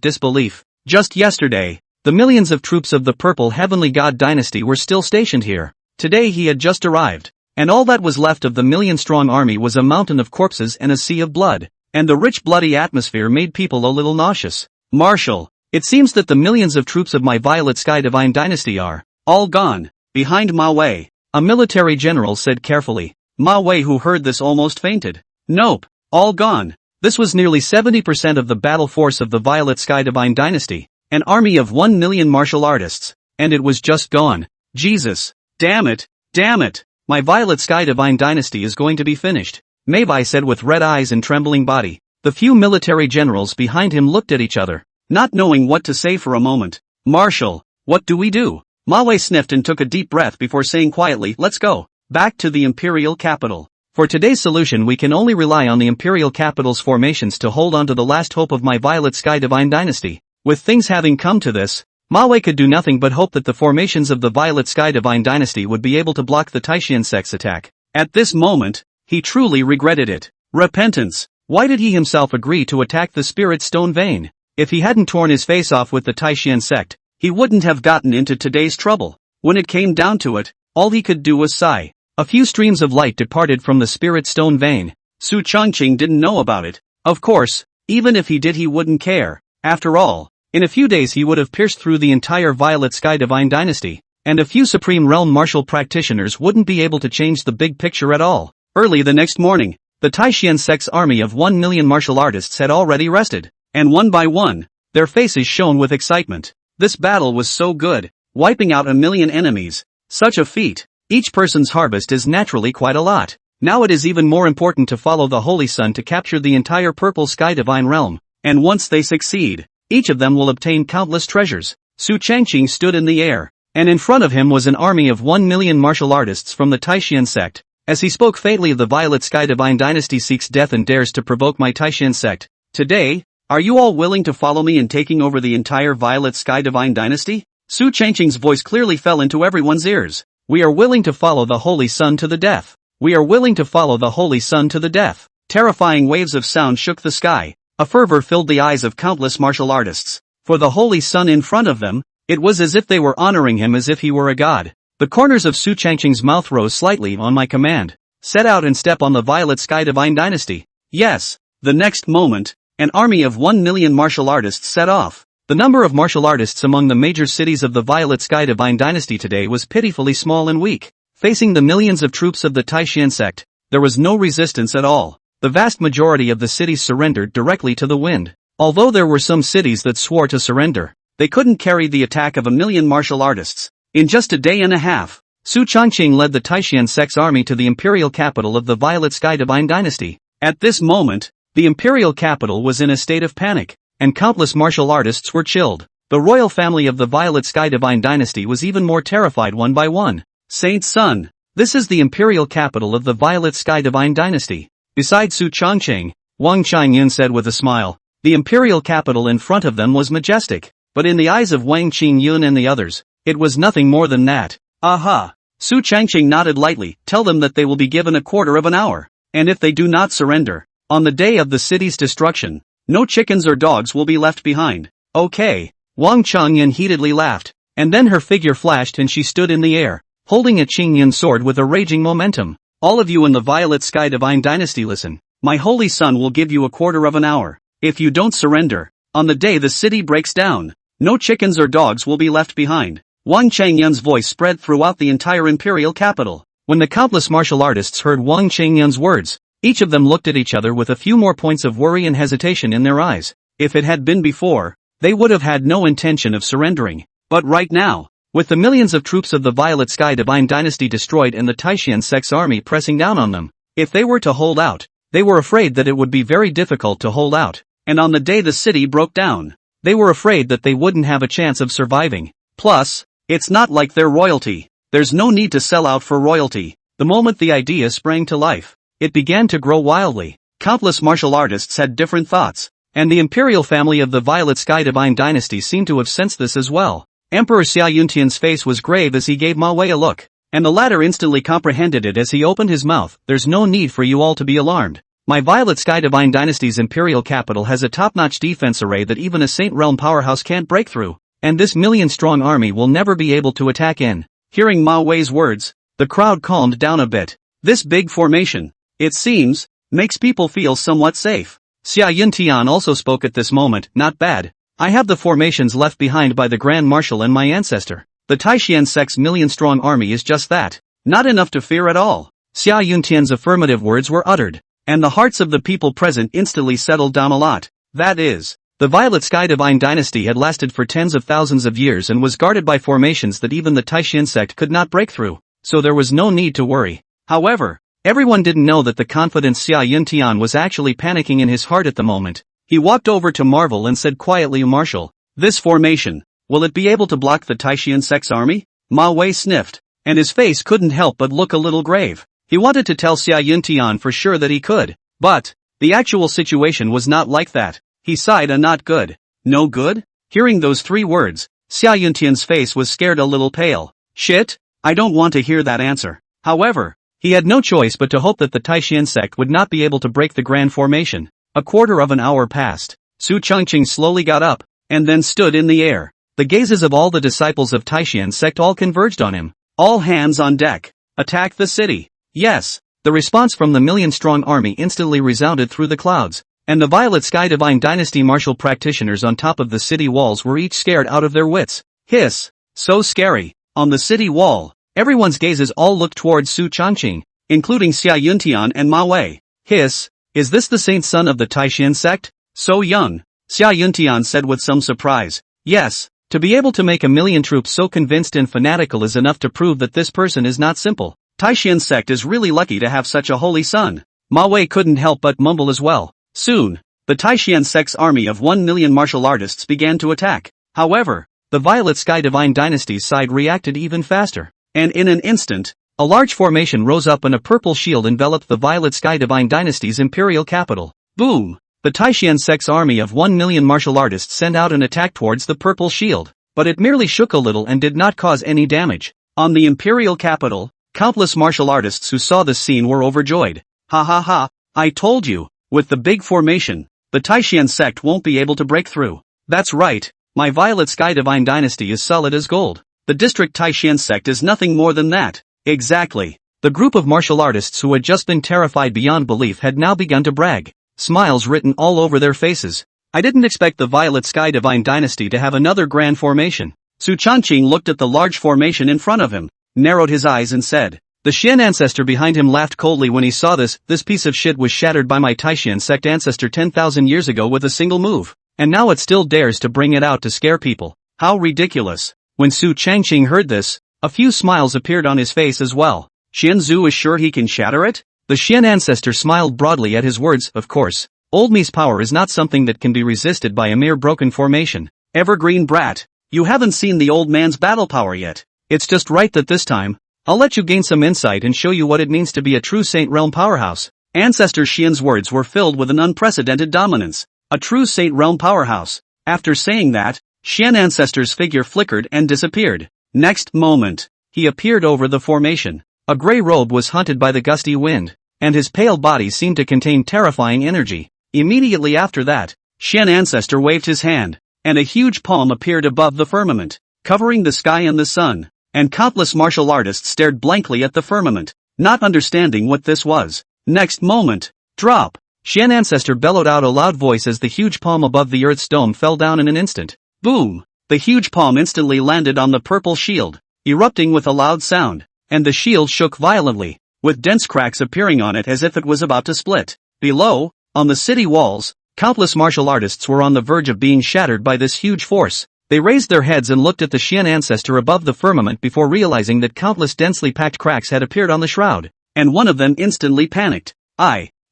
disbelief. Just yesterday, the millions of troops of the purple heavenly god dynasty were still stationed here. Today he had just arrived, and all that was left of the million-strong army was a mountain of corpses and a sea of blood, and the rich bloody atmosphere made people a little nauseous. Marshal, it seems that the millions of troops of my Violet Sky Divine dynasty are all gone. Behind Manhwa, a military general said carefully. Manhwa, who heard this, almost fainted. Nope, all gone. This was nearly 70% of the battle force of the Violet Sky Divine dynasty, an army of 1 million martial artists, and it was just gone. Jesus. Damn it. My Violet Sky Divine dynasty is going to be finished, Manhwa said with red eyes and trembling body. The few military generals behind him looked at each other, not knowing what to say for a moment. Marshal, what do we do? Manhwa sniffed and took a deep breath before saying quietly, let's go back to the imperial capital. For today's solution we can only rely on the imperial capital's formations to hold on to the last hope of my Violet Sky Divine dynasty. With things having come to this, Manhwa could do nothing but hope that the formations of the Violet Sky Divine dynasty would be able to block the Taishan sect's attack. At this moment, he truly regretted it. Repentance. Why did he himself agree to attack the Spirit Stone Vein? If he hadn't torn his face off with the Taishan sect, he wouldn't have gotten into today's trouble. When it came down to it, all he could do was sigh. A few streams of light departed from the Spirit Stone Vein. Su Changqing didn't know about it. Of course, even if he did he wouldn't care. After all, in a few days he would have pierced through the entire Violet Sky Divine dynasty, and a few Supreme Realm martial practitioners wouldn't be able to change the big picture at all. Early the next morning, the Taishan sect's army of 1 million martial artists had already rested, and one by one, their faces shone with excitement. This battle was so good, wiping out 1 million enemies. Such a feat. Each person's harvest is naturally quite a lot. Now it is even more important to follow the Holy Sun to capture the entire Purple Sky Divine Realm, and once they succeed, each of them will obtain countless treasures. Su Changqing stood in the air, and in front of him was an army of 1 million martial artists from the Taishan sect. As he spoke fatally of the Violet Sky Divine dynasty seeks death and dares to provoke my Taishan sect. Today, are you all willing to follow me in taking over the entire Violet Sky Divine dynasty? Su Changqing's voice clearly fell into everyone's ears. We are willing to follow the Holy Sun to the death. We are willing to follow the Holy Sun to the death. Terrifying waves of sound shook the sky. A fervor filled the eyes of countless martial artists. For the Holy Sun in front of them, it was as if they were honoring him as if he were a god. The corners of Su Changqing's mouth rose slightly on my command. Set out and step on the Violet Sky Divine dynasty. Yes. The next moment, an army of 1 million martial artists set off. The number of martial artists among the major cities of the Violet Sky Divine dynasty today was pitifully small and weak. Facing the millions of troops of the Taishan sect, there was no resistance at all. The vast majority of the cities surrendered directly to the wind. Although there were some cities that swore to surrender, they couldn't carry the attack of 1 million martial artists. In just a day and a half, Su Changqing led the Taishan sect's army to the imperial capital of the Violet Sky Divine dynasty. At this moment, the imperial capital was in a state of panic, and countless martial artists were chilled. The royal family of the Violet Sky Divine dynasty was even more terrified one by one. Saint Sun, this is the imperial capital of the Violet Sky Divine dynasty. Beside Su Changqing, Wang Qingyan said with a smile. The imperial capital in front of them was majestic, but in the eyes of Wang Qingyun and the others, it was nothing more than that. Aha! Su Changqing nodded lightly. Tell them that they will be given a quarter of an hour, and if they do not surrender, on the day of the city's destruction, no chickens or dogs will be left behind. Okay. Wang Qingyan heatedly laughed, and then her figure flashed and she stood in the air, holding a Qingyan sword with a raging momentum. All of you in the Violet Sky Divine dynasty listen. My holy son will give you a quarter of an hour. If you don't surrender, on the day the city breaks down, no chickens or dogs will be left behind. Wang Qingyan's voice spread throughout the entire imperial capital. When the countless martial artists heard Wang Qingyan's words, each of them looked at each other with a few more points of worry and hesitation in their eyes. If it had been before, they would have had no intention of surrendering. But right now, with the millions of troops of the Violet Sky Divine dynasty destroyed and the Taishan sect's army pressing down on them, if they were to hold out, they were afraid that it would be very difficult to hold out. And on the day the city broke down, they were afraid that they wouldn't have a chance of surviving. Plus, it's not like they're royalty. There's no need to sell out for royalty. The moment the idea sprang to life, it began to grow wildly. Countless martial artists had different thoughts, and the imperial family of the Violet Sky Divine dynasty seemed to have sensed this as well. Emperor Xia Yuntian's face was grave as he gave Ma Wei a look, and the latter instantly comprehended it as he opened his mouth. There's no need for you all to be alarmed. My Violet Sky Divine Dynasty's imperial capital has a top-notch defense array that even a Saint Realm powerhouse can't break through, and this million-strong army will never be able to attack in. Hearing Ma Wei's words, the crowd calmed down a bit. This big formation, it seems, makes people feel somewhat safe. Xia Yuntian also spoke at this moment. Not bad. I have the formations left behind by the Grand Marshal and my ancestor. The Taishian sect's million-strong army is just that. Not enough to fear at all. Xia Yuntian's affirmative words were uttered, and the hearts of the people present instantly settled down a lot. That is, the Violet Sky Divine Dynasty had lasted for tens of thousands of years and was guarded by formations that even the Taishian sect could not break through, so there was no need to worry. However, everyone didn't know that the confident Xia Yuntian was actually panicking in his heart at the moment. He walked over to Marvel and said quietly, Marshal, this formation, will it be able to block the Taishian sect's army? Ma Wei sniffed, and his face couldn't help but look a little grave. He wanted to tell Xia Yuntian for sure that he could, but the actual situation was not like that. He sighed a not good. No good? Hearing those three words, Xia Yuntian's face was scared a little pale. Shit, I don't want to hear that answer. However, he had no choice but to hope that the Taishian sect would not be able to break the grand formation. A quarter of an hour passed. Su Changqing slowly got up, and then stood in the air. The gazes of all the disciples of Taishian sect all converged on him. All hands on deck. Attack the city. Yes. The response from the million-strong army instantly resounded through the clouds, and the Violet Sky Divine Dynasty martial practitioners on top of the city walls were each scared out of their wits. Hiss. So scary. On the city wall, everyone's gazes all looked towards Su Changqing, including Xia Yuntian and Ma Wei. Hiss. Is this the saint son of the Taishian sect? So young? Xia Yuntian said with some surprise. Yes. To be able to make a million troops so convinced and fanatical is enough to prove that this person is not simple. Taishian sect is really lucky to have such a holy son. Ma Wei couldn't help but mumble as well. Soon, the Taishian sect's army of 1 million martial artists began to attack. However, the Violet Sky Divine Dynasty's side reacted even faster, and in an instant, a large formation rose up and a purple shield enveloped the Violet Sky Divine Dynasty's imperial capital. Boom! The Taishian sect's army of 1 million martial artists sent out an attack towards the purple shield, but it merely shook a little and did not cause any damage. On the imperial capital, countless martial artists who saw this scene were overjoyed. Ha ha ha, I told you, with the big formation, the Taishian sect won't be able to break through. That's right, my Violet Sky Divine Dynasty is solid as gold. The district Taishian sect is nothing more than that. Exactly. The group of martial artists who had just been terrified beyond belief had now begun to brag. Smiles written all over their faces. I didn't expect the Violet Sky Divine Dynasty to have another grand formation. Su Changqing looked at the large formation in front of him, narrowed his eyes and said. The Xian ancestor behind him laughed coldly when he saw this. This piece of shit was shattered by my Taishian sect ancestor 10,000 years ago with a single move, and now it still dares to bring it out to scare people. How ridiculous. When Su Changqing heard this, a few smiles appeared on his face as well. Xian Zhu is sure he can shatter it? The Xian ancestor smiled broadly at his words. Of course, Old Mi's power is not something that can be resisted by a mere broken formation. Evergreen brat, you haven't seen the old man's battle power yet. It's just right that this time, I'll let you gain some insight and show you what it means to be a true Saint Realm powerhouse. Ancestor Xian's words were filled with an unprecedented dominance. A true Saint Realm powerhouse. After saying that, Xian ancestor's figure flickered and disappeared. Next moment, he appeared over the formation. A gray robe was hunted by the gusty wind, and his pale body seemed to contain terrifying energy. Immediately after that, Xian ancestor waved his hand, and a huge palm appeared above the firmament, covering the sky and the sun, and countless martial artists stared blankly at the firmament, not understanding what this was. Next moment, drop! Xian ancestor bellowed out a loud voice as the huge palm above the earth's dome fell down in an instant. Boom! The huge palm instantly landed on the purple shield, erupting with a loud sound, and the shield shook violently, with dense cracks appearing on it as if it was about to split. Below, on the city walls, countless martial artists were on the verge of being shattered by this huge force. They raised their heads and looked at the Xian ancestor above the firmament before realizing that countless densely packed cracks had appeared on the shroud, and one of them instantly panicked.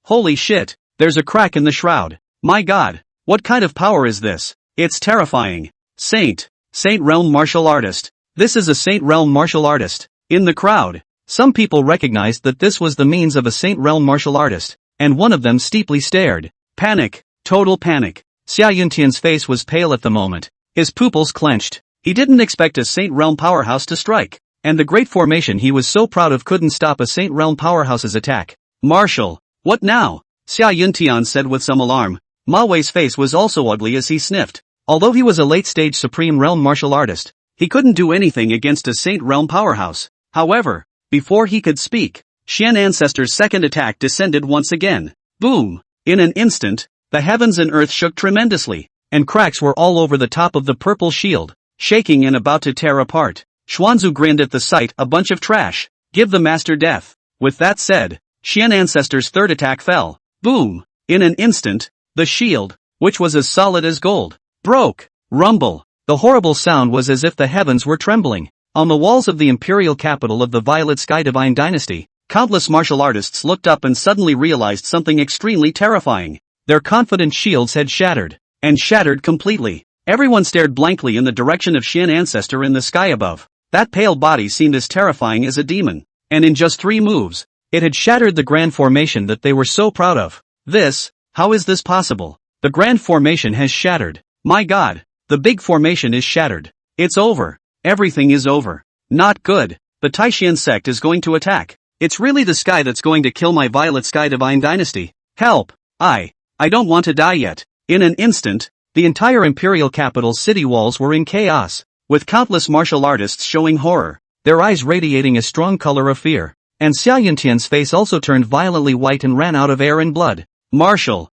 Holy shit, there's a crack in the shroud. My god, what kind of power is this? It's terrifying. Saint Realm martial artist. This is a Saint Realm martial artist. In the crowd, some people recognized that this was the means of a Saint Realm martial artist, and one of them steeply stared. Panic, total panic. Xia Yuntian's face was pale at the moment. His pupils clenched, He didn't expect a Saint Realm powerhouse to strike. And the great formation he was so proud of couldn't stop a Saint Realm powerhouse's attack. Marshal, what now? Xia Yuntian said with some alarm. Ma Wei's face was also ugly as he sniffed. Although he was a late-stage Supreme Realm martial artist, he couldn't do anything against a Saint Realm powerhouse. However, before he could speak, Xian Ancestor's second attack descended once again. Boom! In an instant, the heavens and earth shook tremendously, and cracks were all over the top of the purple shield, shaking and about to tear apart. Xuanzu grinned at the sight. A bunch of trash. Give the master death. With that said, Xian Ancestor's third attack fell. Boom! In an instant, the shield, which was as solid as gold, broke. Rumble. The horrible sound was as if the heavens were trembling. On the walls of the imperial capital of the Violet Sky Divine Dynasty, countless martial artists looked up and suddenly realized something extremely terrifying. Their confident shields had shattered, and shattered completely. Everyone stared blankly in the direction of Xian Ancestor in the sky above. That pale body seemed as terrifying as a demon, and in just 3 moves, it had shattered the grand formation that they were so proud of. How is this possible? The grand formation has shattered. My god, the big formation is shattered. It's over. Everything is over. Not good. The Taishian sect is going to attack. It's really the sky that's going to kill my Violet Sky Divine Dynasty. Help! I don't want to die yet. In an instant, the entire imperial capital's city walls were in chaos, with countless martial artists showing horror, their eyes radiating a strong color of fear, and Xia Yuntian's face also turned violently white and ran out of air and blood. Marshal,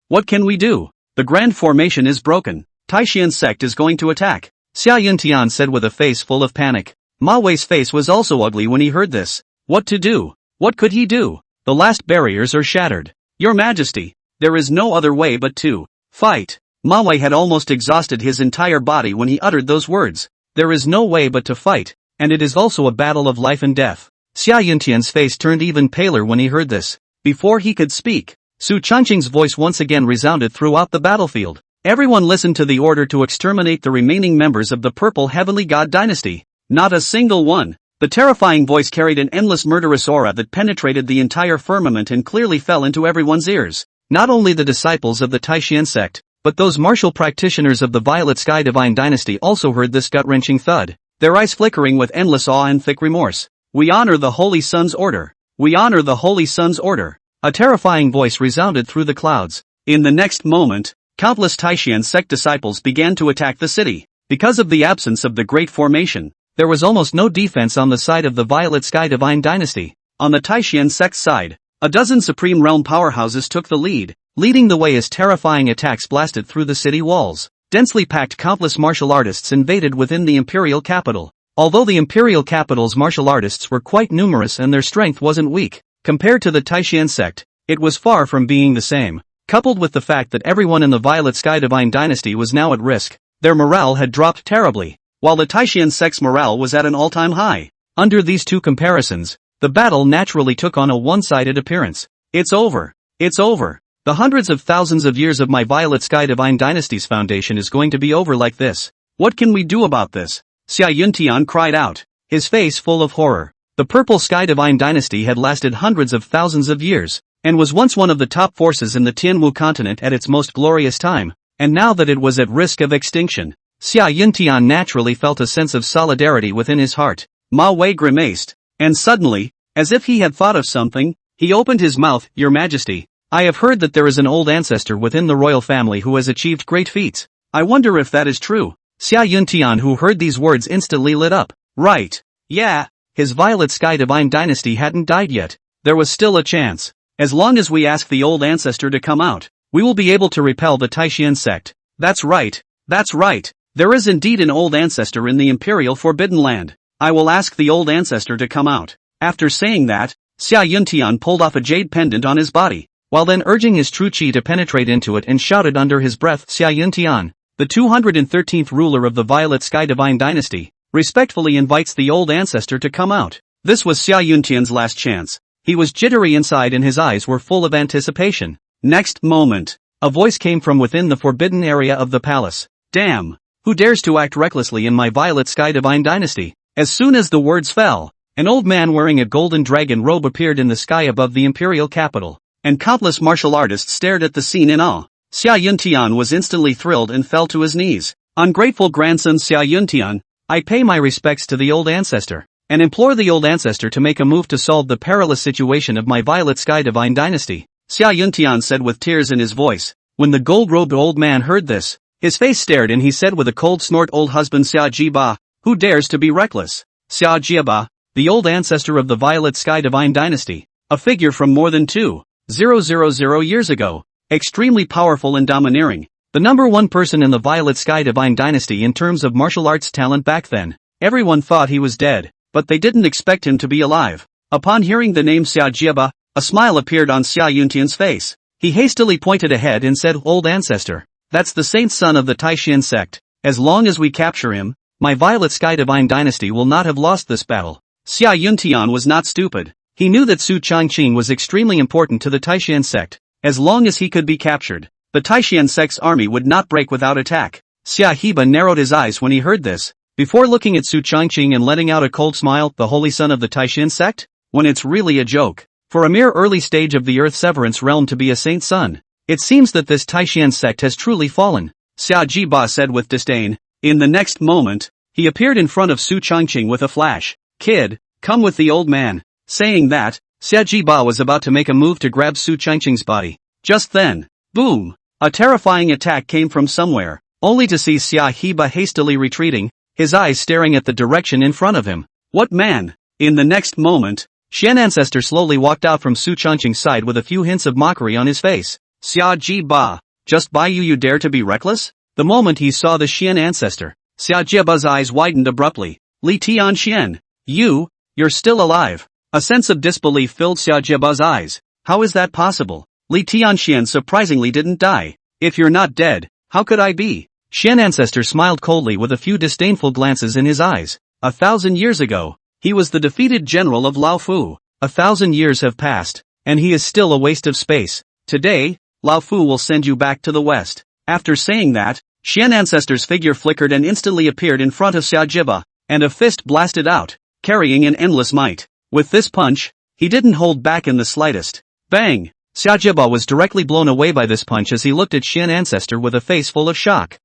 what can we do? The grand formation is broken. Taishian sect is going to attack. Xia Yuntian said with a face full of panic. Ma Wei's face was also ugly when he heard this. What to do? What could he do? The last barriers are shattered. Your Majesty, there is no other way but to fight. Ma Wei had almost exhausted his entire body when he uttered those words. There is no way but to fight, and it is also a battle of life and death. Xia Yuntian's face turned even paler when he heard this. Before he could speak, Su Changqing's voice once again resounded throughout the battlefield. Everyone listened to the order to exterminate the remaining members of the Purple Heavenly God Dynasty. Not a single one. The terrifying voice carried an endless murderous aura that penetrated the entire firmament and clearly fell into everyone's ears. Not only the disciples of the Taishian sect, but those martial practitioners of the Violet Sky Divine Dynasty also heard this gut-wrenching thud, their eyes flickering with endless awe and thick remorse. We honor the Holy Sun's order. We honor the Holy Sun's order. A terrifying voice resounded through the clouds. In the next moment, countless Taishian sect disciples began to attack the city. Because of the absence of the Great Formation, there was almost no defense on the side of the Violet Sky Divine Dynasty. On the Taishian sect's side, a dozen Supreme Realm powerhouses took the lead, leading the way as terrifying attacks blasted through the city walls. Densely packed countless martial artists invaded within the imperial capital. Although the imperial capital's martial artists were quite numerous and their strength wasn't weak, compared to the Taishian sect, it was far from being the same. Coupled with the fact that everyone in the Violet Sky Divine Dynasty was now at risk, their morale had dropped terribly, while the Taishian sect's morale was at an all-time high. Under these two comparisons, the battle naturally took on a one-sided appearance. It's over. It's over. The hundreds of thousands of years of my Violet Sky Divine Dynasty's foundation is going to be over like this. What can we do about this? Xia Yuntian cried out, his face full of horror. The Purple Sky Divine Dynasty had lasted hundreds of thousands of years, and was once one of the top forces in the Tianwu continent at its most glorious time, and now that it was at risk of extinction, Xia Yuntian naturally felt a sense of solidarity within his heart. Ma Wei grimaced, and suddenly, as if he had thought of something, he opened his mouth. Your Majesty, I have heard that there is an old ancestor within the royal family who has achieved great feats. I wonder if that is true. Xia Yuntian, who heard these words, instantly lit up. Right. Yeah, his Violet Sky Divine Dynasty hadn't died yet. There was still a chance. As long as we ask the old ancestor to come out, we will be able to repel the Taishian sect. That's right. That's right. There is indeed an old ancestor in the Imperial Forbidden Land. I will ask the old ancestor to come out. After saying that, Xia Yuntian pulled off a jade pendant on his body, while then urging his true chi to penetrate into it and shouted under his breath, Xia Yuntian, the 213th ruler of the Violet Sky Divine Dynasty, respectfully invites the old ancestor to come out. This was Xia Yuntian's last chance. He was jittery inside and his eyes were full of anticipation. Next moment, a voice came from within the forbidden area of the palace. Damn! Who dares to act recklessly in my Violet Sky Divine Dynasty? As soon as the words fell, an old man wearing a golden dragon robe appeared in the sky above the imperial capital, and countless martial artists stared at the scene in awe. Xia Yuntian was instantly thrilled and fell to his knees. Ungrateful grandson Xia Yuntian, I pay my respects to the old ancestor, and implore the old ancestor to make a move to solve the perilous situation of my Violet Sky Divine Dynasty, Xia Yuntian said with tears in his voice. When the gold-robed old man heard this, his face stared and he said with a cold snort, old husband Xia Jiba, who dares to be reckless? Xia Jiba, the old ancestor of the Violet Sky Divine Dynasty, a figure from more than 2,000 years ago, extremely powerful and domineering, the number one person in the Violet Sky Divine Dynasty in terms of martial arts talent back then. Everyone thought he was dead, but they didn't expect him to be alive. Upon hearing the name Xia Jiba, a smile appeared on Xia Yuntian's face. He hastily pointed ahead and said, old ancestor, that's the saint son of the Taishan sect. As long as we capture him, my Violet Sky Divine Dynasty will not have lost this battle. Xia Yuntian was not stupid. He knew that Su Changqing was extremely important to the Taishan sect. As long as he could be captured, the Taishan sect's army would not break without attack. Xia Heba narrowed his eyes when he heard this, before looking at Su Changqing and letting out a cold smile. The holy son of the Taishan sect? When it's really a joke. For a mere early stage of the Earth Severance realm to be a saint's son, it seems that this Taishan sect has truly fallen, Xia Jiba said with disdain. In the next moment, he appeared in front of Su Changqing with a flash. Kid, come with the old man. Saying that, Xia Jiba was about to make a move to grab Su Changqing's body. Just then, boom! A terrifying attack came from somewhere, only to see Xia Heba hastily retreating, his eyes staring at the direction in front of him. What man? In the next moment, Xian ancestor slowly walked out from Su Changqing's side with a few hints of mockery on his face. Xia Jiba, just by you dare to be reckless? The moment he saw the Xian ancestor, Xia Jiba's eyes widened abruptly. Li Tianxian, you're still alive. A sense of disbelief filled Xia Jiba's eyes. How is that possible? Li Tianxian surprisingly didn't die. If you're not dead, how could I be? Xian ancestor smiled coldly with a few disdainful glances in his eyes. 1,000 years ago, he was the defeated general of Lao Fu. 1,000 years have passed, and he is still a waste of space. Today, Lao Fu will send you back to the west. After saying that, Xian ancestor's figure flickered and instantly appeared in front of Xia Jiba, and a fist blasted out, carrying an endless might. With this punch, he didn't hold back in the slightest. Bang! Xia Jiba was directly blown away by this punch as he looked at Xian ancestor with a face full of shock.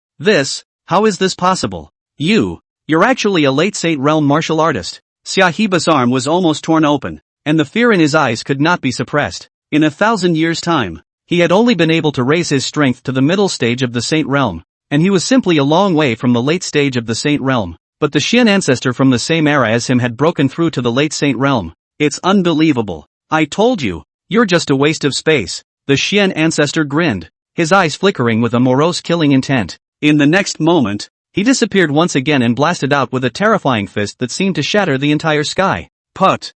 How is this possible? You're actually a late saint realm martial artist. Xia Heba's arm was almost torn open, and the fear in his eyes could not be suppressed. In 1,000 years' time, he had only been able to raise his strength to the middle stage of the saint realm, and he was simply a long way from the late stage of the saint realm. But the Xian ancestor from the same era as him had broken through to the late saint realm. It's unbelievable. I told you, you're just a waste of space. The Xian ancestor grinned, his eyes flickering with a morose killing intent. In the next moment, he disappeared once again and blasted out with a terrifying fist that seemed to shatter the entire sky. Put.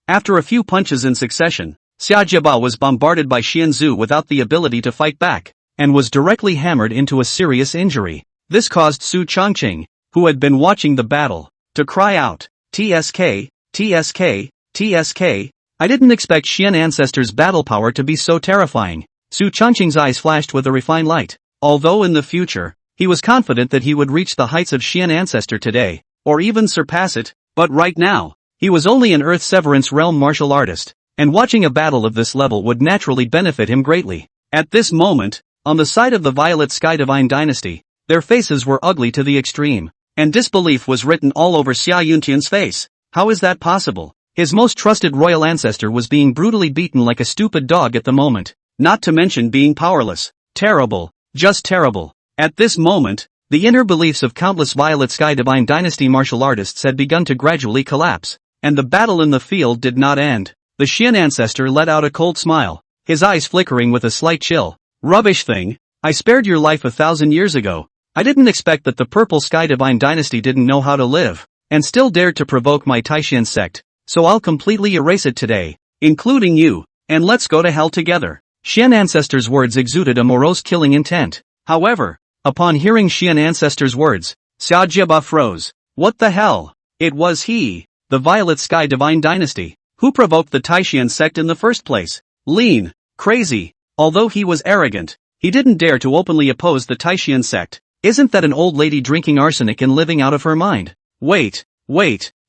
After a few punches in succession, Xia Jiba was bombarded by Xian Zhu without the ability to fight back, and was directly hammered into a serious injury. This caused Su Changqing, who had been watching the battle, to cry out, TSK, TSK, TSK. I didn't expect Xian ancestor's battle power to be so terrifying. Su Changqing's eyes flashed with a refined light. Although in the future, he was confident that he would reach the heights of Xian ancestor today, or even surpass it, but right now, he was only an Earth Severance realm martial artist, and watching a battle of this level would naturally benefit him greatly. At this moment, on the side of the Violet Sky Divine Dynasty, their faces were ugly to the extreme, and disbelief was written all over Xia Yuntian's face. How is that possible? His most trusted royal ancestor was being brutally beaten like a stupid dog at the moment, not to mention being powerless. Terrible, just terrible. At this moment, the inner beliefs of countless Violet Sky Divine Dynasty martial artists had begun to gradually collapse, and the battle in the field did not end. The Xian ancestor let out a cold smile, his eyes flickering with a slight chill. Rubbish thing, I spared your life 1,000 years ago. I didn't expect that the Purple Sky Divine Dynasty didn't know how to live, and still dared to provoke my Taishan sect, so I'll completely erase it today, including you, and let's go to hell together. Xian ancestor's words exuded a morose killing intent. However, upon hearing Xian ancestor's words, Xia Jiba froze. What the hell? It was he, the Violet Sky Divine Dynasty, who provoked the Taishan sect in the first place. Lean, crazy. Although he was arrogant, he didn't dare to openly oppose the Taishan sect. Isn't that an old lady drinking arsenic and living out of her mind? Wait,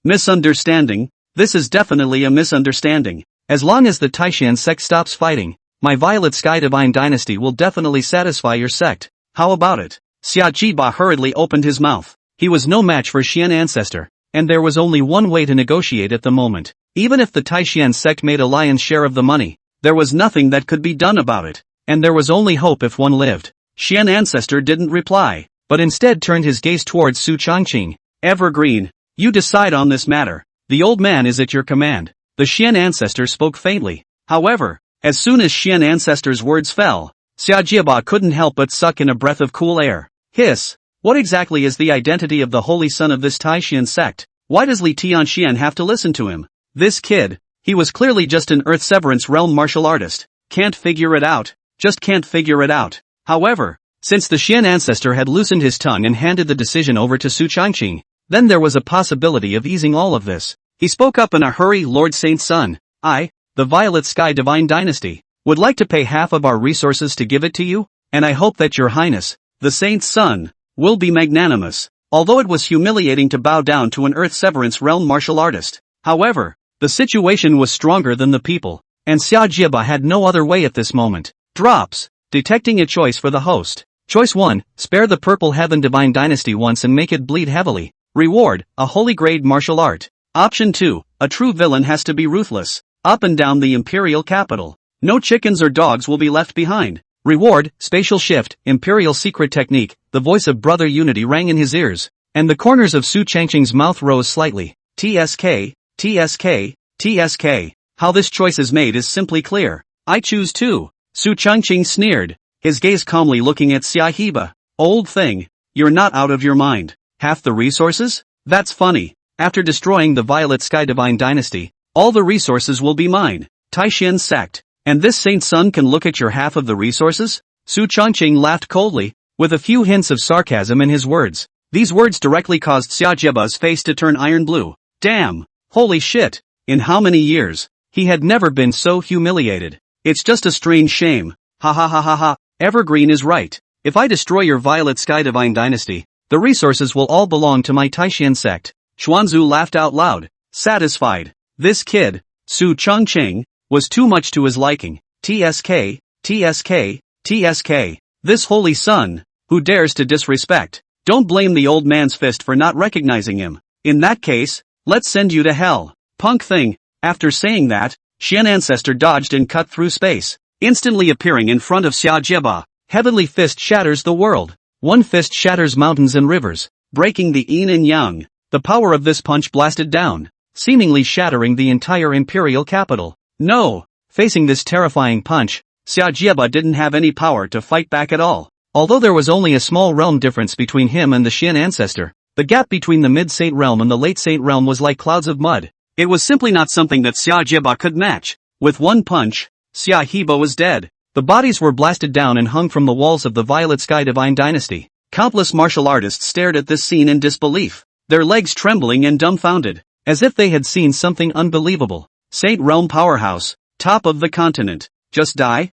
misunderstanding. This is definitely a misunderstanding. As long as the Taishan sect stops fighting, my Violet Sky Divine Dynasty will definitely satisfy your sect. How about it? Xiaojiba hurriedly opened his mouth. He was no match for Xian ancestor, and there was only one way to negotiate at the moment. Even if the Taishan sect made a lion's share of the money, there was nothing that could be done about it, and there was only hope if one lived. Xian ancestor didn't reply, but instead turned his gaze towards Su Changqing. Evergreen, you decide on this matter. The old man is at your command. The Xian ancestor spoke faintly. However, as soon as Xian ancestor's words fell, Xiaojiba couldn't help but suck in a breath of cool air. Hiss! What exactly is the identity of the holy son of this Taishan sect? Why does Li Tianxian have to listen to him? This kid, he was clearly just an Earth Severance realm martial artist. Can't figure it out. Just can't figure it out. However, since the Xian ancestor had loosened his tongue and handed the decision over to Su Changqing, then there was a possibility of easing all of this. He spoke up in a hurry. Lord Saint's son, I, the Violet Sky Divine Dynasty, would like to pay half of our resources to give it to you, and I hope that your highness, the Saint's son, will be magnanimous. Although it was humiliating to bow down to an Earth Severance realm martial artist, however, the situation was stronger than the people, and Xiaojiba had no other way at this moment. Drops. Detecting a choice for the host. Choice 1, spare the Purple Heaven Divine Dynasty once and make it bleed heavily. Reward, a holy grade martial art. Option 2, a true villain has to be ruthless. Up and down the imperial capital. No chickens or dogs will be left behind. Reward, spatial shift, imperial secret technique. The voice of Brother Unity rang in his ears, and the corners of Su Changqing's mouth rose slightly. TSK, TSK, TSK. How this choice is made is simply clear. I choose 2. Su Changqing sneered, his gaze calmly looking at Xiaojiba. Old thing, you're not out of your mind. Half the resources? That's funny. After destroying the Violet Sky Divine Dynasty, all the resources will be mine. Taishan sect. And this saint's son can look at your half of the resources? Su Changqing laughed coldly, with a few hints of sarcasm in his words. These words directly caused Xiaojiba's face to turn iron blue. Damn! Holy shit! In how many years? He had never been so humiliated. It's just a strange shame. Ha ha ha ha ha. Evergreen is right. If I destroy your Violet Sky Divine Dynasty, the resources will all belong to my Taishan sect. Xuanzu laughed out loud, satisfied. This kid, Su Changqing, was too much to his liking. TSK, TSK, TSK. This holy son, who dares to disrespect. Don't blame the old man's fist for not recognizing him. In that case, let's send you to hell. Punk thing. After saying that, Xian ancestor dodged and cut through space, instantly appearing in front of Xiaojiba. Heavenly fist shatters the world. One fist shatters mountains and rivers, breaking the yin and yang. The power of this punch blasted down, seemingly shattering the entire imperial capital. No! Facing this terrifying punch, Xiaojiba didn't have any power to fight back at all. Although there was only a small realm difference between him and the Xian ancestor, the gap between the mid-Saint realm and the late Saint realm was like clouds of mud. It was simply not something that Xiaojiba could match. With one punch, Xiaojiba was dead. The bodies were blasted down and hung from the walls of the Violet Sky Divine Dynasty. Countless martial artists stared at this scene in disbelief, their legs trembling and dumbfounded, as if they had seen something unbelievable. Saint Realm powerhouse, top of the continent. Just die?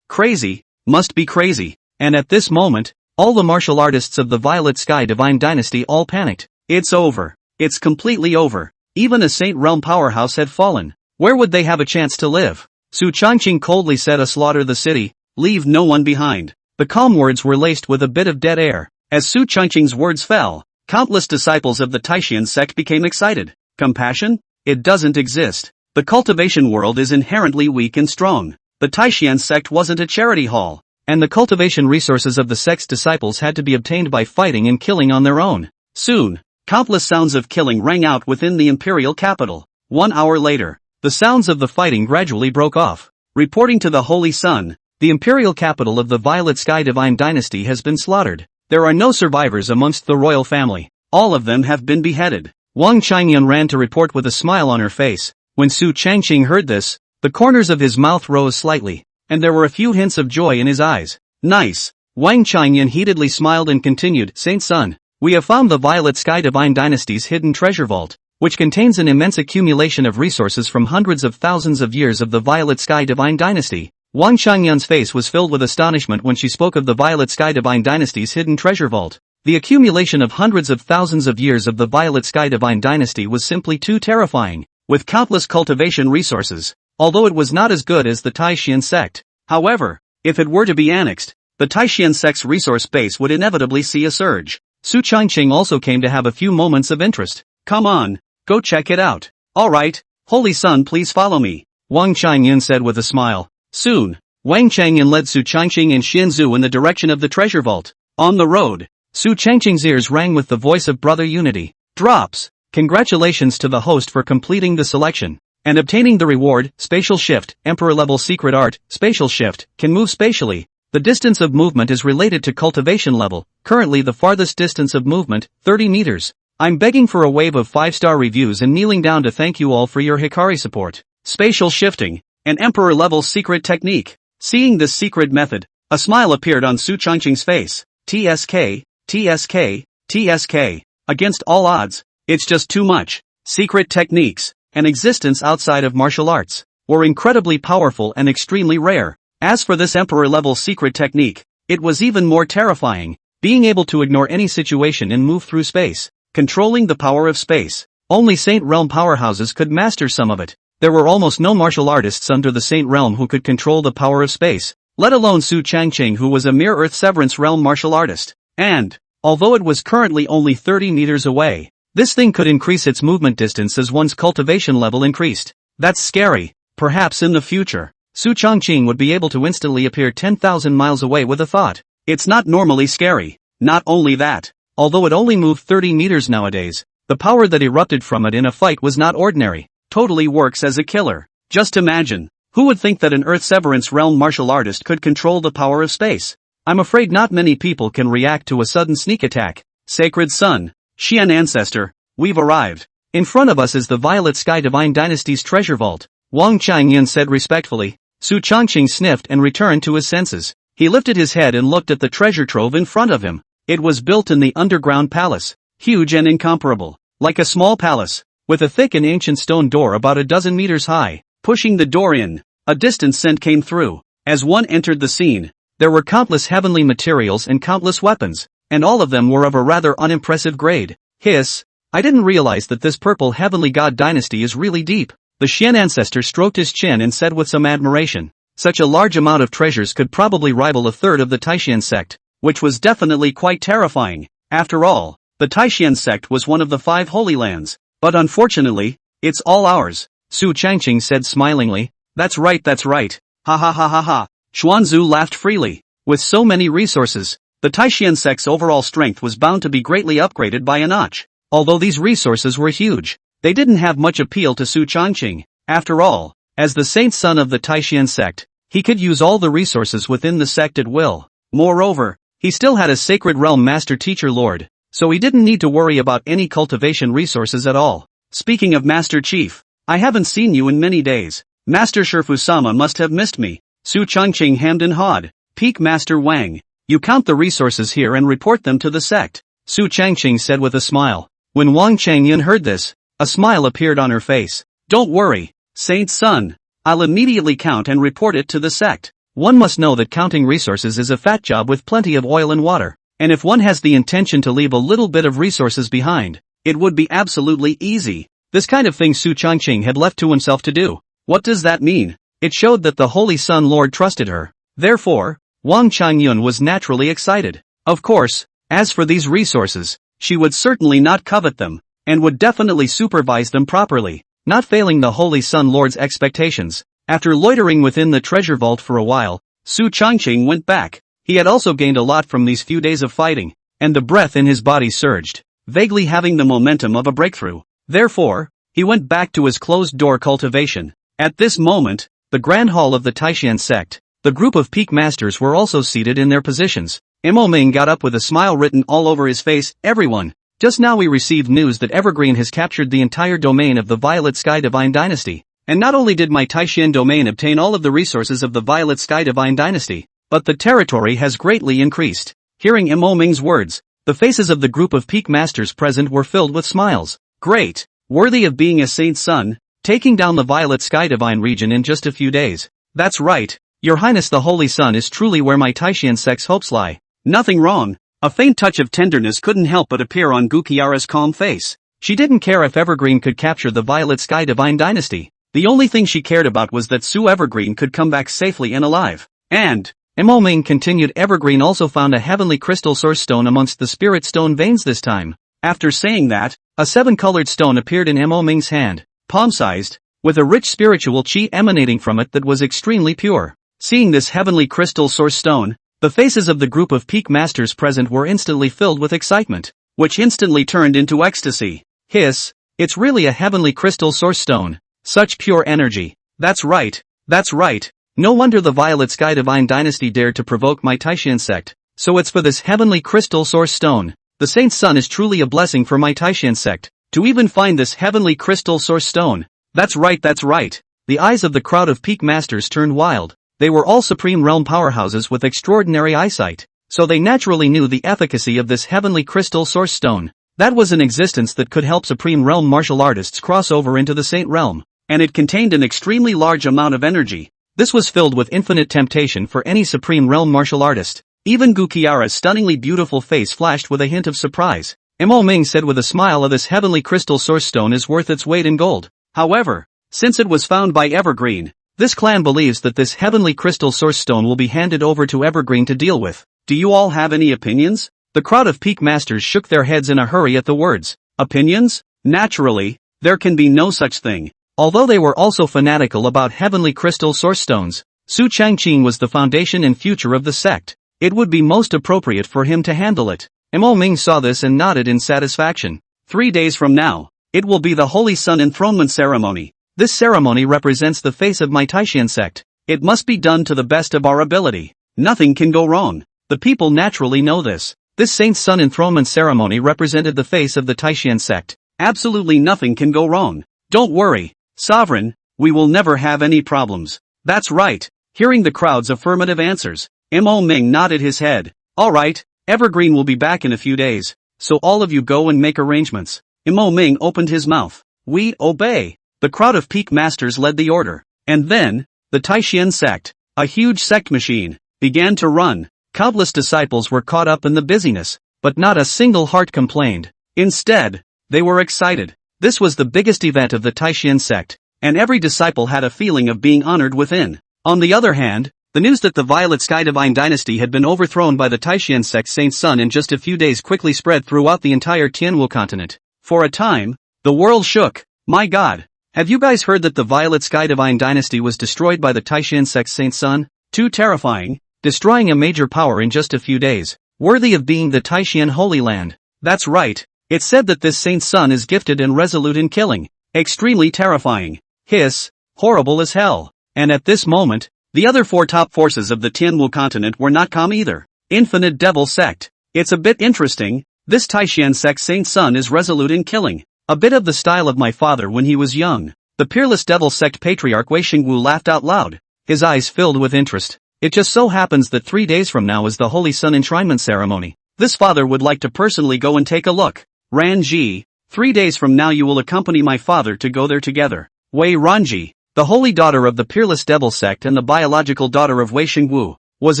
Crazy, must be crazy. And at this moment, all the martial artists of the Violet Sky Divine Dynasty all panicked. It's over. It's completely over. Even a Saint Realm powerhouse had fallen. Where would they have a chance to live? Su Changqing coldly said, slaughter the city, leave no one behind. The calm words were laced with a bit of dead air. As Su Changqing's words fell, countless disciples of the Taishan sect became excited. Compassion? It doesn't exist. The cultivation world is inherently weak and strong. The Taishan sect wasn't a charity hall, and the cultivation resources of the sect's disciples had to be obtained by fighting and killing on their own. Soon, countless sounds of killing rang out within the imperial capital. 1 hour later, the sounds of the fighting gradually broke off. Reporting to the Holy Sun, the imperial capital of the Violet Sky Divine Dynasty has been slaughtered. There are no survivors amongst the royal family. All of them have been beheaded. Wang Qingyun ran to report with a smile on her face. When Su Changqing heard this, the corners of his mouth rose slightly, and there were a few hints of joy in his eyes. Nice. Wang Qingyun heatedly smiled and continued, Saint Sun, we have found the Violet Sky Divine Dynasty's hidden treasure vault, which contains an immense accumulation of resources from hundreds of thousands of years of the Violet Sky Divine Dynasty. Wang Qingyun's face was filled with astonishment when she spoke of the Violet Sky Divine Dynasty's hidden treasure vault. The accumulation of hundreds of thousands of years of the Violet Sky Divine Dynasty was simply too terrifying, with countless cultivation resources, although it was not as good as the Taishan sect. However, if it were to be annexed, the Taishan sect's resource base would inevitably see a surge. Su Changqing also came to have a few moments of interest. Come on, go check it out. Alright, Holy Sun, please follow me, Wang Changyin said with a smile. Soon, Wang Changyin led Su Changqing and Xianzhu in the direction of the treasure vault. On the road, Su Changqing's ears rang with the voice of Brother Unity. Drops! Congratulations to the host for completing the selection and obtaining the reward, Spatial Shift, Emperor Level Secret Art, Spatial Shift, can move spatially. The distance of movement is related to cultivation level, currently the farthest distance of movement, 30 meters. I'm begging for a wave of 5-star reviews and kneeling down to thank you all for your Hikari support. Spatial Shifting, an Emperor Level secret technique. Seeing this secret method, a smile appeared on Su Changqing's face. TSK, TSK, TSK. Against all odds, it's just too much. Secret techniques, an existence outside of martial arts, were incredibly powerful and extremely rare. As for this Emperor-level secret technique, it was even more terrifying, being able to ignore any situation and move through space, controlling the power of space. Only Saint Realm powerhouses could master some of it. There were almost no martial artists under the Saint Realm who could control the power of space, let alone Su Changqing, who was a mere Earth Severance Realm martial artist. And, although it was currently only 30 meters away, this thing could increase its movement distance as one's cultivation level increased. That's scary. Perhaps in the future, Su Changqing would be able to instantly appear 10,000 miles away with a thought. It's not normally scary. Not only that, although it only moved 30 meters nowadays, the power that erupted from it in a fight was not ordinary. Totally works as a killer. Just imagine, who would think that an Earth Severance Realm martial artist could control the power of space? I'm afraid not many people can react to a sudden sneak attack. Sacred Sun, Xian Ancestor, we've arrived. In front of us is the Violet Sky Divine Dynasty's treasure vault, Wang Changyin said respectfully. Su Changqing sniffed and returned to his senses. He lifted his head and looked at the treasure trove in front of him. It was built in the underground palace, huge and incomparable, like a small palace, with a thick and ancient stone door about a dozen meters high. Pushing the door in, a distant scent came through. As one entered the scene, there were countless heavenly materials and countless weapons, and all of them were of a rather unimpressive grade. Hiss, I didn't realize that this purple heavenly god dynasty is really deep. The Xian ancestor stroked his chin and said with some admiration, such a large amount of treasures could probably rival a third of the Taishan sect, which was definitely quite terrifying. After all, the Taishan sect was one of the 5 holy lands, but unfortunately, it's all ours, Su Changqing said smilingly. That's right, that's right. Ha ha ha ha ha. Xuanzhu laughed freely. With so many resources, the Taishan sect's overall strength was bound to be greatly upgraded by a notch. Although these resources were huge, they didn't have much appeal to Su Changqing. After all, as the saint son of the Taishan sect, he could use all the resources within the sect at will. Moreover, he still had a Sacred Realm Master Teacher Lord, so he didn't need to worry about any cultivation resources at all. Speaking of Master Chief, I haven't seen you in many days. Master Shifu-sama must have missed me. Su Changqing hemmed and hawed. Peak Master Wang, you count the resources here and report them to the sect, Su Changqing said with a smile. When Wang Changyin heard this, a smile appeared on her face. Don't worry, Saint Son. I'll immediately count and report it to the sect. One must know that counting resources is a fat job with plenty of oil and water, and if one has the intention to leave a little bit of resources behind, it would be absolutely easy. This kind of thing Su Changqing had left to himself to do. What does that mean? It showed that the Holy Sun Lord trusted her. Therefore, Wang Changyun was naturally excited. Of course, as for these resources, she would certainly not covet them, and would definitely supervise them properly, not failing the Holy Sun Lord's expectations. After loitering within the treasure vault for a while, Su Changqing went back. He had also gained a lot from these few days of fighting, and the breath in his body surged, vaguely having the momentum of a breakthrough. Therefore, he went back to his closed-door cultivation. At this moment, the Grand Hall of the Taishan sect, the group of peak masters were also seated in their positions. Mo Ming got up with a smile written all over his face. Everyone, just now we received news that Evergreen has captured the entire domain of the Violet Sky Divine Dynasty. And not only did my Taishan domain obtain all of the resources of the Violet Sky Divine Dynasty, but the territory has greatly increased. Hearing Mo Ming's words, the faces of the group of peak masters present were filled with smiles. Great! Worthy of being a saint's son, taking down the Violet Sky Divine region in just a few days. That's right, Your Highness the Holy Sun is truly where my Taishan sect's hopes lie. Nothing wrong. A faint touch of tenderness couldn't help but appear on Gukiara's calm face. She didn't care if Evergreen could capture the Violet Sky Divine Dynasty. The only thing she cared about was that Su Evergreen could come back safely and alive. And, Mo Ming continued. Evergreen also found a heavenly crystal source stone amongst the spirit stone veins this time. After saying that, a 7-colored stone appeared in Mo Ming's hand, palm-sized, with a rich spiritual chi emanating from it that was extremely pure. Seeing this heavenly crystal source stone, the faces of the group of peak masters present were instantly filled with excitement, which instantly turned into ecstasy. Hiss, it's really a heavenly crystal source stone. Such pure energy. That's right. That's right. No wonder the Violet Sky Divine Dynasty dared to provoke my Taishan sect. So it's for this heavenly crystal source stone. The Saint's Son is truly a blessing for my Taishan sect, to even find this heavenly crystal source stone. That's right, that's right. The eyes of the crowd of peak masters turned wild. They were all supreme realm powerhouses with extraordinary eyesight, so they naturally knew the efficacy of this heavenly crystal source stone. That was an existence that could help supreme realm martial artists cross over into the Saint realm, and it contained an extremely large amount of energy. This was filled with infinite temptation for any supreme realm martial artist. Even Gu Qiara's stunningly beautiful face flashed with a hint of surprise. Mo Ming said with a smile, this heavenly crystal source stone is worth its weight in gold. However, since it was found by Evergreen, this clan believes that this heavenly crystal source stone will be handed over to Evergreen to deal with. Do you all have any opinions? The crowd of peak masters shook their heads in a hurry at the words. Opinions? Naturally, there can be no such thing. Although they were also fanatical about heavenly crystal source stones, Su Changqing was the foundation and future of the sect. It would be most appropriate for him to handle it. Mo Ming saw this and nodded in satisfaction. 3 days from now, it will be the Holy Sun enthronement ceremony. This ceremony represents the face of my Taishan sect. It must be done to the best of our ability. Nothing can go wrong. The people naturally know this. This Saint's Son enthronement ceremony represented the face of the Taishan sect. Absolutely nothing can go wrong. Don't worry, Sovereign, we will never have any problems. That's right. Hearing the crowd's affirmative answers, Mo Ming nodded his head. Alright, Evergreen will be back in a few days, so all of you go and make arrangements. Mo Ming opened his mouth. We obey. The crowd of peak masters led the order. And then, the Taishan sect, a huge sect machine, began to run. Countless disciples were caught up in the busyness, but not a single heart complained. Instead, they were excited. This was the biggest event of the Taishan sect, and every disciple had a feeling of being honored within. On the other hand, the news that the Violet Sky Divine Dynasty had been overthrown by the Taishan sect Saint's Son in just a few days quickly spread throughout the entire Tianwu continent. For a time, the world shook. My God! Have you guys heard that the Violet Sky Divine Dynasty was destroyed by the Taishan sect Saint's Son? Too terrifying, destroying a major power in just a few days, worthy of being the Taishan Holy Land. That's right. It's said that this Saint's Son is gifted and resolute in killing. Extremely terrifying. Hiss, horrible as hell. And at this moment, the other 4 top forces of the Tianwu continent were not calm either. Infinite Devil Sect. It's a bit interesting. This Taishan sect Saint's Son is resolute in killing. A bit of the style of my father when he was young. The peerless Devil Sect Patriarch Wei Xingwu laughed out loud, his eyes filled with interest. It just so happens that 3 days from now is the Holy Sun enshrinement ceremony. This father would like to personally go and take a look. Ran Ji, 3 days from now you will accompany my father to go there together. Wei Ranji, the holy daughter of the peerless Devil Sect and the biological daughter of Wei Xingwu, was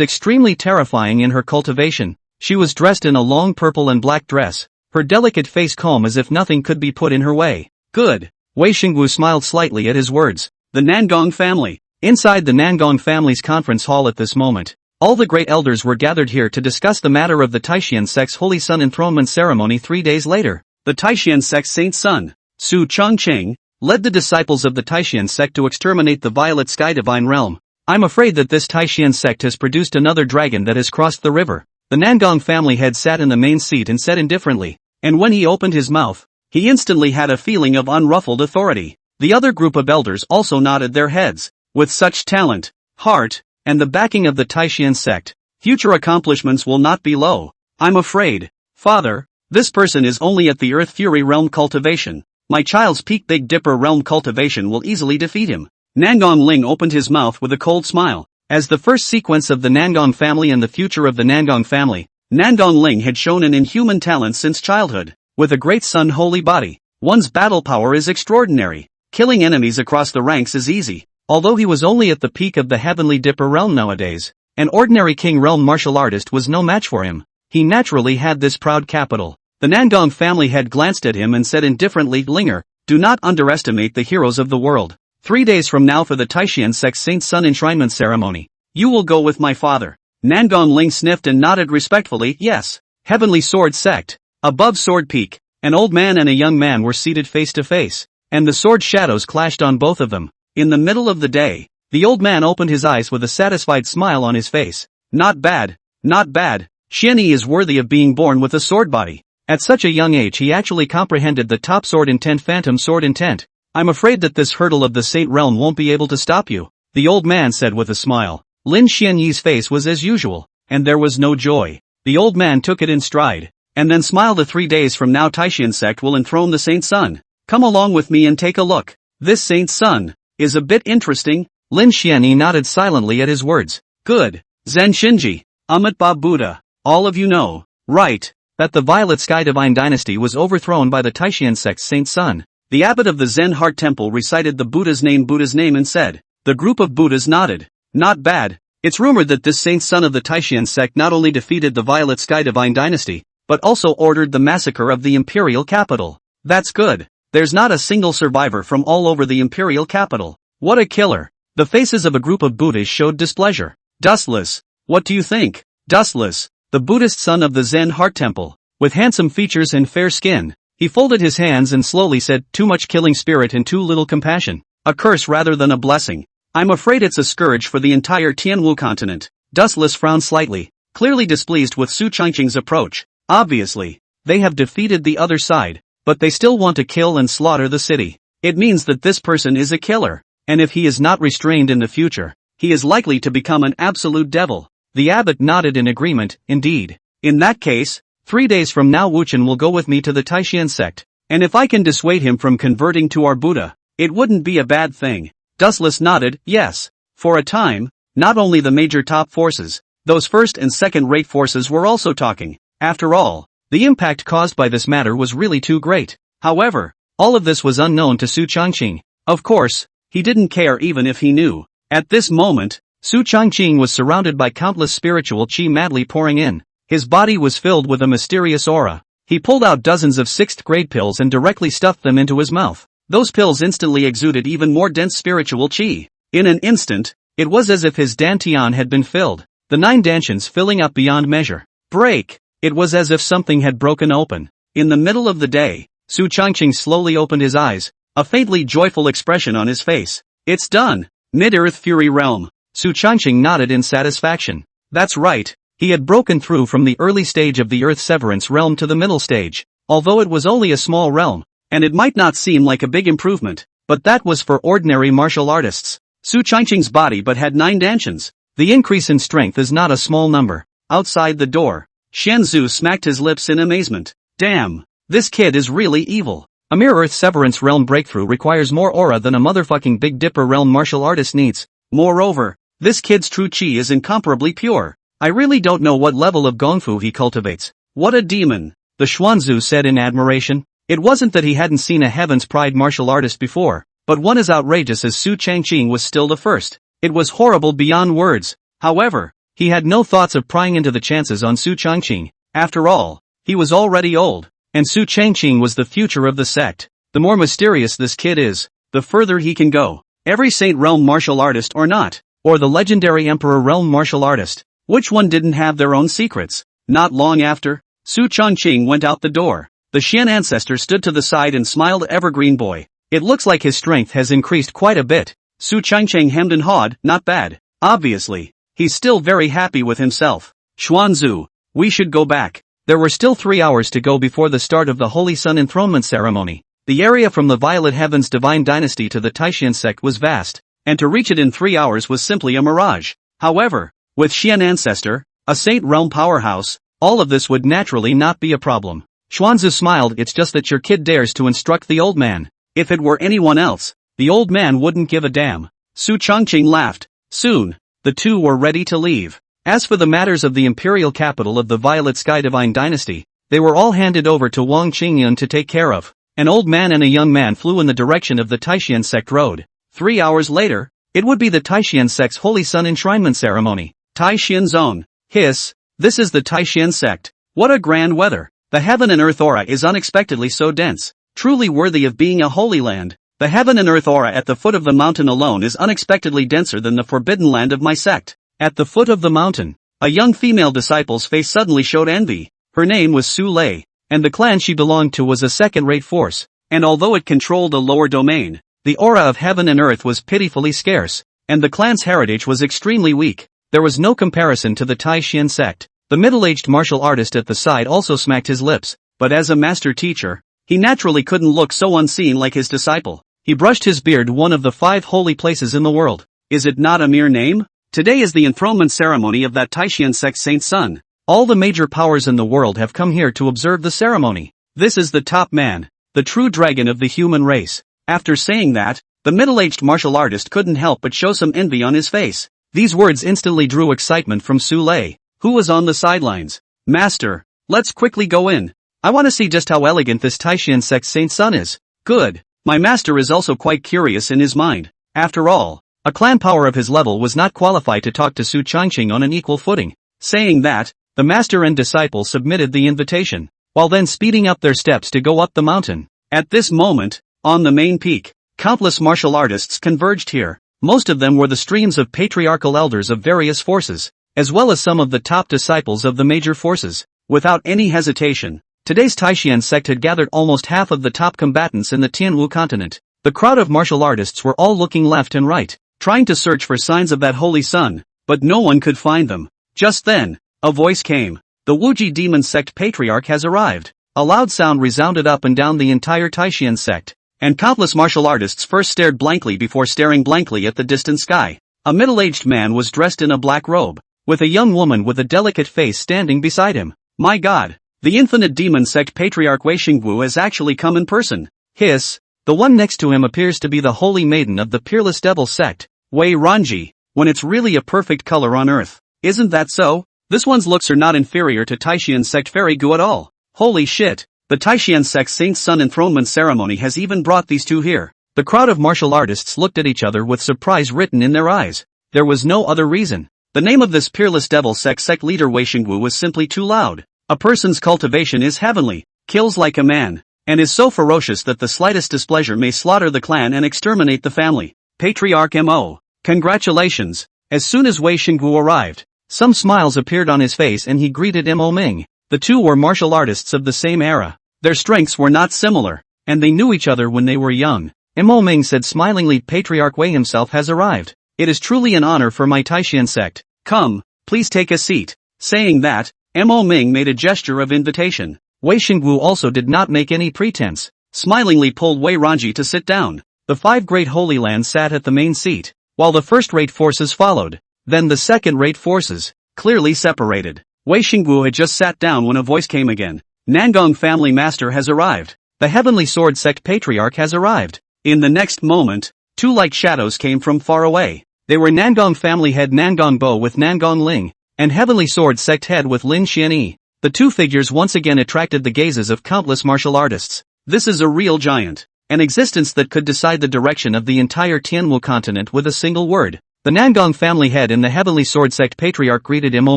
extremely terrifying in her cultivation. She was dressed in a long purple and black dress, her delicate face calm as if nothing could be put in her way. Good. Wei Xingwu smiled slightly at his words. The Nangong family. Inside the Nangong family's conference hall at this moment, all the great elders were gathered here to discuss the matter of the Taishan sect's Holy Sun enthronement ceremony 3 days later. The Taishan sect's Saint's Son, Su Changqing, led the disciples of the Taishan sect to exterminate the Violet Sky Divine Realm. I'm afraid that this Taishan sect has produced another dragon that has crossed the river. The Nangong family head sat in the main seat and said indifferently, and when he opened his mouth, he instantly had a feeling of unruffled authority. The other group of elders also nodded their heads. With such talent, heart, and the backing of the Taishan sect, future accomplishments will not be low. I'm afraid, Father, this person is only at the Earth Fury realm cultivation. My child's Peak Big Dipper realm cultivation will easily defeat him. Nangong Ling opened his mouth with a cold smile. As the first sequence of the Nangong family and the future of the Nangong family, Nangong Ling had shown an inhuman talent since childhood. With a great sun holy body, one's battle power is extraordinary. Killing enemies across the ranks is easy. Although he was only at the peak of the Heavenly Dipper realm nowadays, an ordinary King realm martial artist was no match for him. He naturally had this proud capital. The Nangong family head glanced at him and said indifferently, Linger, do not underestimate the heroes of the world. 3 days from now for the Taishan sect Saint's Son enshrinement ceremony, you will go with my father. Nangon Ling sniffed and nodded respectfully, yes. Heavenly Sword Sect. Above Sword Peak, an old man and a young man were seated face to face, and the sword shadows clashed on both of them. In the middle of the day, the old man opened his eyes with a satisfied smile on his face. Not bad, not bad. Xianyi is worthy of being born with a sword body. At such a young age he actually comprehended the top sword intent, phantom sword intent. I'm afraid that this hurdle of the Saint Realm won't be able to stop you, the old man said with a smile. Lin Xianyi's face was as usual, and there was no joy. The old man took it in stride, and then smiled. 3 days from now Taishan sect will enthrone the Saint Sun. Come along with me and take a look. This Saint Sun is a bit interesting. Lin Xianyi nodded silently at his words. Good. Zen Shinji, Amitabha Buddha, all of you know, right, that the Violet Sky Divine Dynasty was overthrown by the Taishan sect's Saint Sun. The abbot of the Zen Heart Temple recited the Buddha's name and said. The group of Buddhas nodded. Not bad. It's rumored that this Saint Sun of the Taishan sect not only defeated the Violet Sky Divine Dynasty, but also ordered the massacre of the imperial capital. That's good. There's not a single survivor from all over the imperial capital. What a killer. The faces of a group of Buddhists showed displeasure. Dustless. What do you think? Dustless, the Buddhist son of the Zen Heart Temple, with handsome features and fair skin. He folded his hands and slowly said, too much killing spirit and too little compassion. A curse rather than a blessing. I'm afraid it's a scourge for the entire Tianwu continent. Dustless frowned slightly, clearly displeased with Su Changqing's approach. Obviously, they have defeated the other side, but they still want to kill and slaughter the city. It means that this person is a killer, and if he is not restrained in the future, he is likely to become an absolute devil. The abbot nodded in agreement. Indeed. In that case, 3 days from now Wuchen will go with me to the Taishan sect, and if I can dissuade him from converting to our Buddha, it wouldn't be a bad thing. Dustless nodded, yes. For a time, not only the major top forces, those first and second-rate forces were also talking. After all, the impact caused by this matter was really too great. However, all of this was unknown to Su Changqing. Of course, he didn't care even if he knew. At this moment, Su Changqing was surrounded by countless spiritual qi madly pouring in. His body was filled with a mysterious aura. He pulled out dozens of 6th-grade pills and directly stuffed them into his mouth. Those pills instantly exuded even more dense spiritual qi. In an instant, it was as if his dantian had been filled, the 9 dantians filling up beyond measure. Break! It was as if something had broken open. In the middle of the day, Su Changqing slowly opened his eyes, a faintly joyful expression on his face. It's done! Mid-Earth Fury Realm. Su Changqing nodded in satisfaction. That's right, he had broken through from the early stage of the Earth Severance realm to the middle stage, although it was only a small realm, and it might not seem like a big improvement, but that was for ordinary martial artists. Su Changqing's body but had 9 dantians. The increase in strength is not a small number. Outside the door, Xianzhu smacked his lips in amazement. Damn, this kid is really evil. A mere Earth Severance realm breakthrough requires more aura than a motherfucking Big Dipper realm martial artist needs. Moreover, this kid's true chi is incomparably pure. I really don't know what level of gongfu he cultivates. What a demon, the Xuanzu said in admiration. It wasn't that he hadn't seen a Heaven's Pride martial artist before, but one as outrageous as Su Changqing was still the first. It was horrible beyond words. However, he had no thoughts of prying into the chances on Su Changqing. After all, he was already old, and Su Changqing was the future of the sect. The more mysterious this kid is, the further he can go. Every Saint Realm martial artist or not, or the legendary Emperor Realm martial artist, which one didn't have their own secrets? Not long after, Su Changqing went out the door. The Xian ancestor stood to the side and smiled. Evergreen boy. It looks like his strength has increased quite a bit. Su Changqing hemmed and hawed. Not bad. Obviously, he's still very happy with himself. Xuanzu, we should go back. There were still 3 hours to go before the start of the Holy Sun enthronement ceremony. The area from the Violet Heavens Divine Dynasty to the Taishan sect was vast, and to reach it in 3 hours was simply a mirage. However, with Xian ancestor, a Saint Realm powerhouse, all of this would naturally not be a problem. Xuanzu smiled. It's just that your kid dares to instruct the old man. If it were anyone else, the old man wouldn't give a damn. Su Changqing laughed. Soon, the two were ready to leave. As for the matters of the imperial capital of the Violet Sky Divine Dynasty, they were all handed over to Wang Qingyun to take care of. An old man and a young man flew in the direction of the Taishan sect road. 3 hours later, it would be the Taishan sect's Holy Sun enshrinement ceremony. Taishan Zone. Hiss, this is the Taishan sect. What a grand weather. The heaven and earth aura is unexpectedly so dense, truly worthy of being a holy land. The heaven and earth aura at the foot of the mountain alone is unexpectedly denser than the forbidden land of my sect. At the foot of the mountain, A young female disciple's face suddenly showed envy. Her name was Su Lei, and the clan she belonged to was a second-rate force, and although it controlled a lower domain, the aura of heaven and earth was pitifully scarce, and the clan's heritage was extremely weak. There was no comparison to the Tai Xian sect. The middle-aged martial artist at the side also smacked his lips, but as a master teacher, he naturally couldn't look so unseen like his disciple. He brushed his beard. One of the 5 holy places in the world. Is it not a mere name? Today is the enthronement ceremony of that Taishan sect saint's son. All the major powers in the world have come here to observe the ceremony. This is the top man, the true dragon of the human race. After saying that, the middle-aged martial artist couldn't help but show some envy on his face. These words instantly drew excitement from Su Lei, who was on the sidelines. Master, let's quickly go in. I want to see just how elegant this Taishan sect saint's son is. Good. My master is also quite curious in his mind. After all, a clan power of his level was not qualified to talk to Su Changqing on an equal footing. Saying that, the master and disciple submitted the invitation, while then speeding up their steps to go up the mountain. At this moment, on the main peak, countless martial artists converged here. Most of them were the streams of patriarchal elders of various forces, as well as some of the top disciples of the major forces. Without any hesitation, today's Taishan sect had gathered almost half of the top combatants in the Tianwu continent. The crowd of martial artists were all looking left and right, trying to search for signs of that holy sun, but no one could find them. Just then, a voice came. The Wuji demon sect patriarch has arrived. A loud sound resounded up and down the entire Taishan sect, and countless martial artists first stared blankly before staring blankly at the distant sky. A middle-aged man was dressed in a black robe, with a young woman with a delicate face standing beside him. My God! The infinite demon sect patriarch Wei Xingwu has actually come in person. Hiss. The one next to him appears to be the holy maiden of the peerless devil sect, Wei Ranji, when it's really a perfect color on earth. Isn't that so? This one's looks are not inferior to Taishan sect Fairy Gu at all. Holy shit. The Taishan sect saint's son enthronement ceremony has even brought these two here. The crowd of martial artists looked at each other with surprise written in their eyes. There was no other reason. The name of this peerless devil sect leader Wei Xingwu was simply too loud. A person's cultivation is heavenly, kills like a man, and is so ferocious that the slightest displeasure may slaughter the clan and exterminate the family. Patriarch Mo. Congratulations. As soon as Wei Xingwu arrived, some smiles appeared on his face and he greeted Mo Ming. The two were martial artists of the same era. Their strengths were not similar, and they knew each other when they were young. Mo Ming said smilingly, Patriarch Wei himself has arrived. It is truly an honor for my Taishan sect. Come, please take a seat. Saying that, Mo Ming made a gesture of invitation. Wei Xingwu also did not make any pretense. Smilingly pulled Wei Ranji to sit down. The 5 great holy lands sat at the main seat, while the first-rate forces followed. Then the second-rate forces, clearly separated. Wei Xingwu had just sat down when a voice came again. Nangong family master has arrived. The heavenly sword sect patriarch has arrived. In the next moment, 2 light shadows came from far away. They were Nangong family head Nangong Bo with Nangong Ling, and heavenly sword sect head with Lin Xianyi. The 2 figures once again attracted the gazes of countless martial artists. This is a real giant, an existence that could decide the direction of the entire Tianwu continent with a single word. The Nangong family head and the heavenly sword sect patriarch greeted Mo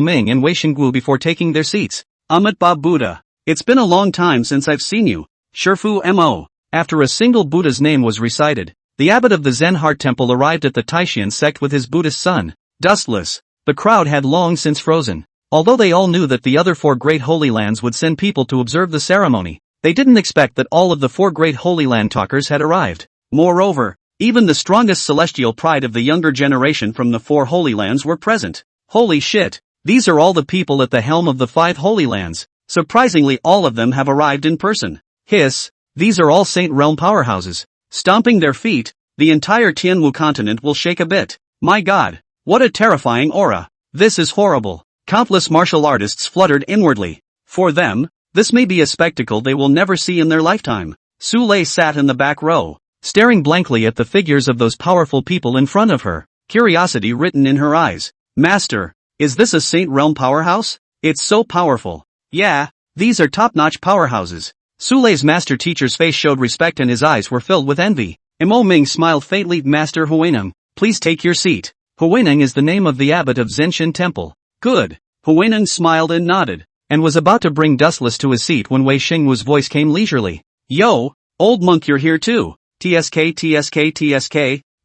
Ming and Wei Xingwu before taking their seats. Amitabha Buddha. It's been a long time since I've seen you. Shifu Mo. After a single Buddha's name was recited, the abbot of the Zen Heart Temple arrived at the Taishan sect with his Buddhist son. Dustless. The crowd had long since frozen. Although they all knew that the other 4 great holy lands would send people to observe the ceremony, they didn't expect that all of the 4 great holy land talkers had arrived. Moreover, even the strongest celestial pride of the younger generation from the 4 holy lands were present. Holy shit, these are all the people at the helm of the 5 holy lands. Surprisingly, all of them have arrived in person. Hiss, these are all Saint Realm powerhouses. Stomping their feet, the entire Tianwu continent will shake a bit. My God, what a terrifying aura. This is horrible. Countless martial artists fluttered inwardly. For them, this may be a spectacle they will never see in their lifetime. Su Lei sat in the back row, staring blankly at the figures of those powerful people in front of her, curiosity written in her eyes. Master, is this a Saint Realm powerhouse? It's so powerful. Yeah, these are top-notch powerhouses. Su Lei's master teacher's face showed respect and his eyes were filled with envy. Mo Ming smiled faintly. Master Huineng, please take your seat. Huineng is the name of the abbot of Zenshin Temple. Good. Huineng smiled and nodded, and was about to bring Dustless to his seat when Wei Xingwu's voice came leisurely. Yo, old monk, you're here too. TSK,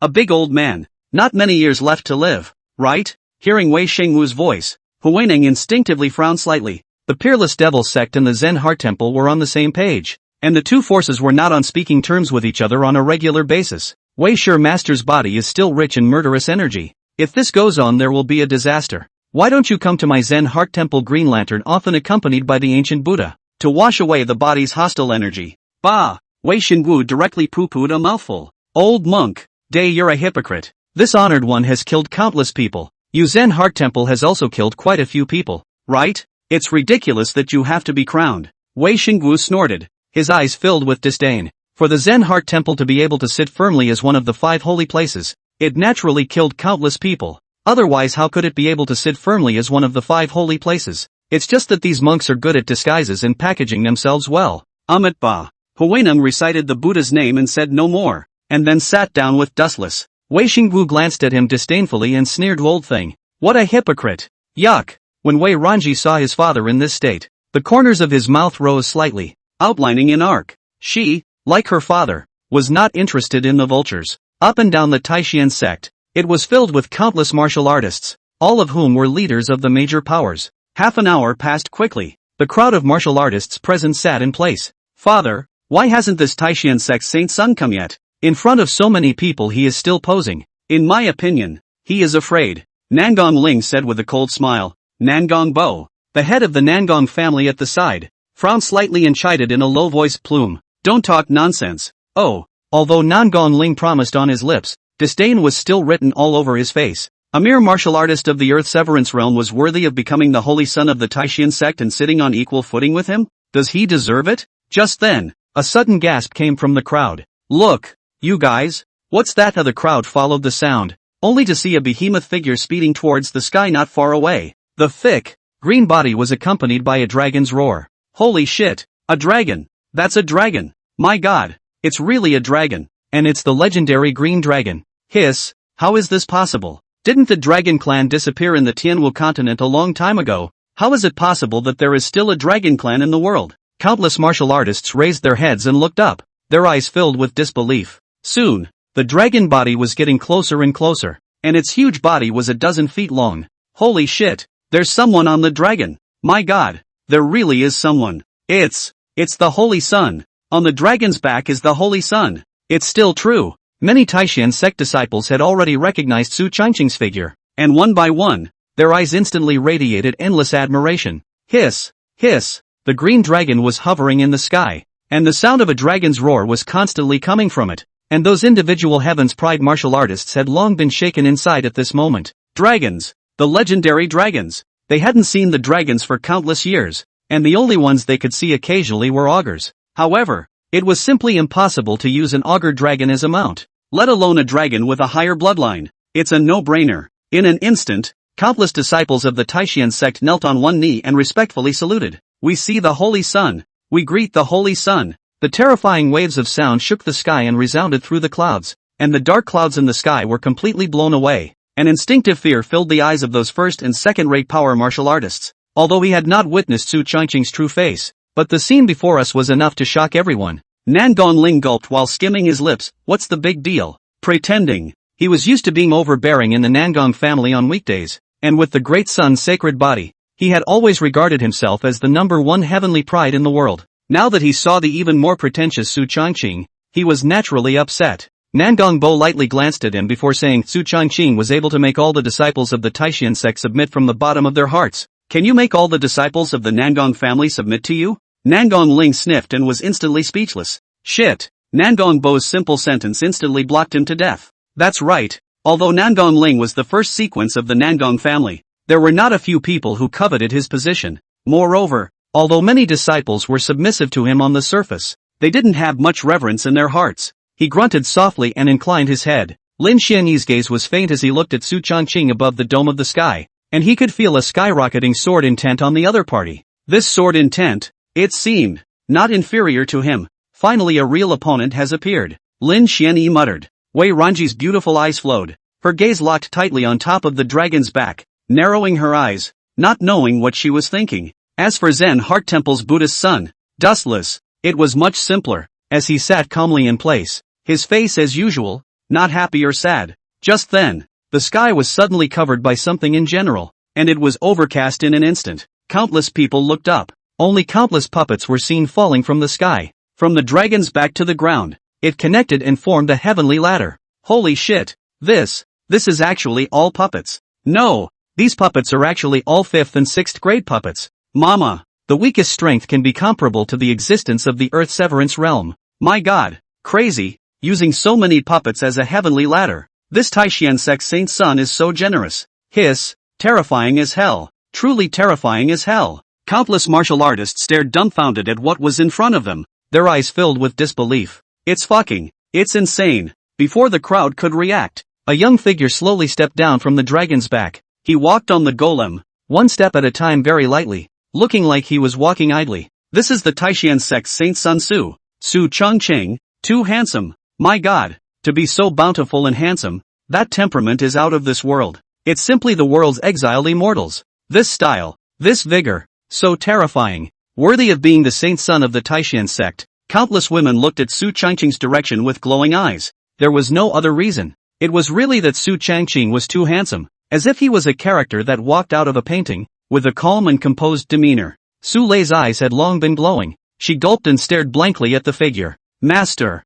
a big old man. Not many years left to live, right? Hearing Wei Xingwu's voice, Huineng instinctively frowned slightly. The Peerless Devil sect and the Zen Heart Temple were on the same page, and the two forces were not on speaking terms with each other on a regular basis. Wei Shi Master's body is still rich in murderous energy. If this goes on, there will be a disaster. Why don't you come to my Zen Heart Temple Green Lantern, often accompanied by the ancient Buddha, to wash away the body's hostile energy? Bah! Wei Xinwu directly poo-pooed a mouthful. Old monk, Day, you're a hypocrite. This honored one has killed countless people. You Zen Heart Temple has also killed quite a few people, right? It's ridiculous that you have to be crowned. Wei Xingwu snorted, his eyes filled with disdain. For the Zen Heart Temple to be able to sit firmly as one of the 5 holy places, it naturally killed countless people. Otherwise, how could it be able to sit firmly as one of the 5 holy places? It's just that these monks are good at disguises and packaging themselves well. Amit Ba. Huineng recited the Buddha's name and said no more, and then sat down with dustless. Wei Xingwu glanced at him disdainfully and sneered, old thing. What a hypocrite. Yuck. When Wei Ranji saw his father in this state, the corners of his mouth rose slightly, outlining an arc. She, like her father, was not interested in the vultures. Up and down the Taishan sect, it was filled with countless martial artists, all of whom were leaders of the major powers. Half an hour passed quickly. The crowd of martial artists present sat in place. Father, why hasn't this Taishan sect's Saint Son come yet? In front of so many people he is still posing. In my opinion, he is afraid. Nangong Ling said with a cold smile. Nangong Bo, the head of the Nangong family at the side, frowned slightly and chided in a low-voiced plume. Don't talk nonsense. Oh, although Nangong Ling promised on his lips, disdain was still written all over his face. A mere martial artist of the Earth Severance realm was worthy of becoming the holy son of the Taishan sect and sitting on equal footing with him? Does he deserve it? Just then, a sudden gasp came from the crowd. Look, you guys, what's that? The crowd followed the sound, only to see a behemoth figure speeding towards the sky not far away. The thick, green body was accompanied by a dragon's roar. Holy shit, a dragon! That's a dragon! My god, it's really a dragon, and it's the legendary green dragon. Hiss, how is this possible? Didn't the dragon clan disappear in the Tianwu continent a long time ago? How is it possible that there is still a dragon clan in the world? Countless martial artists raised their heads and looked up, their eyes filled with disbelief. Soon, the dragon body was getting closer and closer, and its huge body was a dozen feet long. Holy shit, there's someone on the dragon. My god, there really is someone. It's the Holy Sun. On the dragon's back is the Holy Sun. It's still true. Many Taishan sect disciples had already recognized Su Changqing's figure, and one by one, their eyes instantly radiated endless admiration. Hiss, hiss, the green dragon was hovering in the sky, and the sound of a dragon's roar was constantly coming from it, and those individual Heaven's Pride martial artists had long been shaken inside at this moment. Dragons, the legendary dragons. They hadn't seen the dragons for countless years, and the only ones they could see occasionally were augurs. However, it was simply impossible to use an augur dragon as a mount, let alone a dragon with a higher bloodline. It's a no-brainer. In an instant, countless disciples of the Taishan sect knelt on one knee and respectfully saluted. We see the Holy Sun. We greet the Holy Sun. The terrifying waves of sound shook the sky and resounded through the clouds, and the dark clouds in the sky were completely blown away. An instinctive fear filled the eyes of those first and second-rate power martial artists, although he had not witnessed Su Changqing's true face. But the scene before us was enough to shock everyone. Nangong Ling gulped while skimming his lips. What's the big deal? Pretending. He was used to being overbearing in the Nangong family on weekdays, and with the great sun's sacred body, he had always regarded himself as the #1 heavenly pride in the world. Now that he saw the even more pretentious Su Changqing, he was naturally upset. Nangong Bo lightly glanced at him before saying Su Changqing was able to make all the disciples of the Taishan sect submit from the bottom of their hearts. Can you make all the disciples of the Nangong family submit to you? Nangong Ling sniffed and was instantly speechless. Shit. Nangong Bo's simple sentence instantly blocked him to death. That's right. Although Nangong Ling was the first sequence of the Nangong family, there were not a few people who coveted his position. Moreover, although many disciples were submissive to him on the surface, they didn't have much reverence in their hearts. He grunted softly and inclined his head. Lin Xianyi's gaze was faint as he looked at Su Changqing above the dome of the sky, and he could feel a skyrocketing sword intent on the other party. This sword intent, it seemed, not inferior to him. Finally a real opponent has appeared. Lin Xianyi muttered. Wei Ranji's beautiful eyes flowed, her gaze locked tightly on top of the dragon's back, narrowing her eyes, not knowing what she was thinking. As for Zen Heart Temple's Buddhist son, Dustless, it was much simpler, as he sat calmly in place, his face as usual, not happy or sad. Just then, the sky was suddenly covered by something in general. and it was overcast in an instant. Countless people looked up. Only countless puppets were seen falling from the sky, from the dragon's back to the ground. It connected and formed a heavenly ladder. Holy shit! This is actually all puppets. No! These puppets are actually all 5th and 6th grade puppets. Mama! The weakest strength can be comparable to the existence of the Earth Severance realm. My god! Crazy! Using so many puppets as a heavenly ladder. This Taishan sect Saint Sun is so generous. Hiss! Terrifying as hell. Truly terrifying as hell. Countless martial artists stared dumbfounded at what was in front of them, their eyes filled with disbelief. It's insane. Before the crowd could react, a young figure slowly stepped down from the dragon's back. He walked on the golem, one step at a time very lightly, looking like he was walking idly. This is the Taishan sect Saint Sun Su Chongqing, too handsome. My god, to be so bountiful and handsome, that temperament is out of this world. It's simply the world's exiled immortals. This style, this vigor, so terrifying, worthy of being the saint son of the Taishan sect. Countless women looked at Su Changqing's direction with glowing eyes. There was no other reason. It was really that Su Changqing was too handsome, as if he was a character that walked out of a painting, with a calm and composed demeanor. Su Lei's eyes had long been glowing. She gulped and stared blankly at the figure. Master,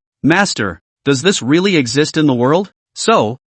does this really exist in the world? So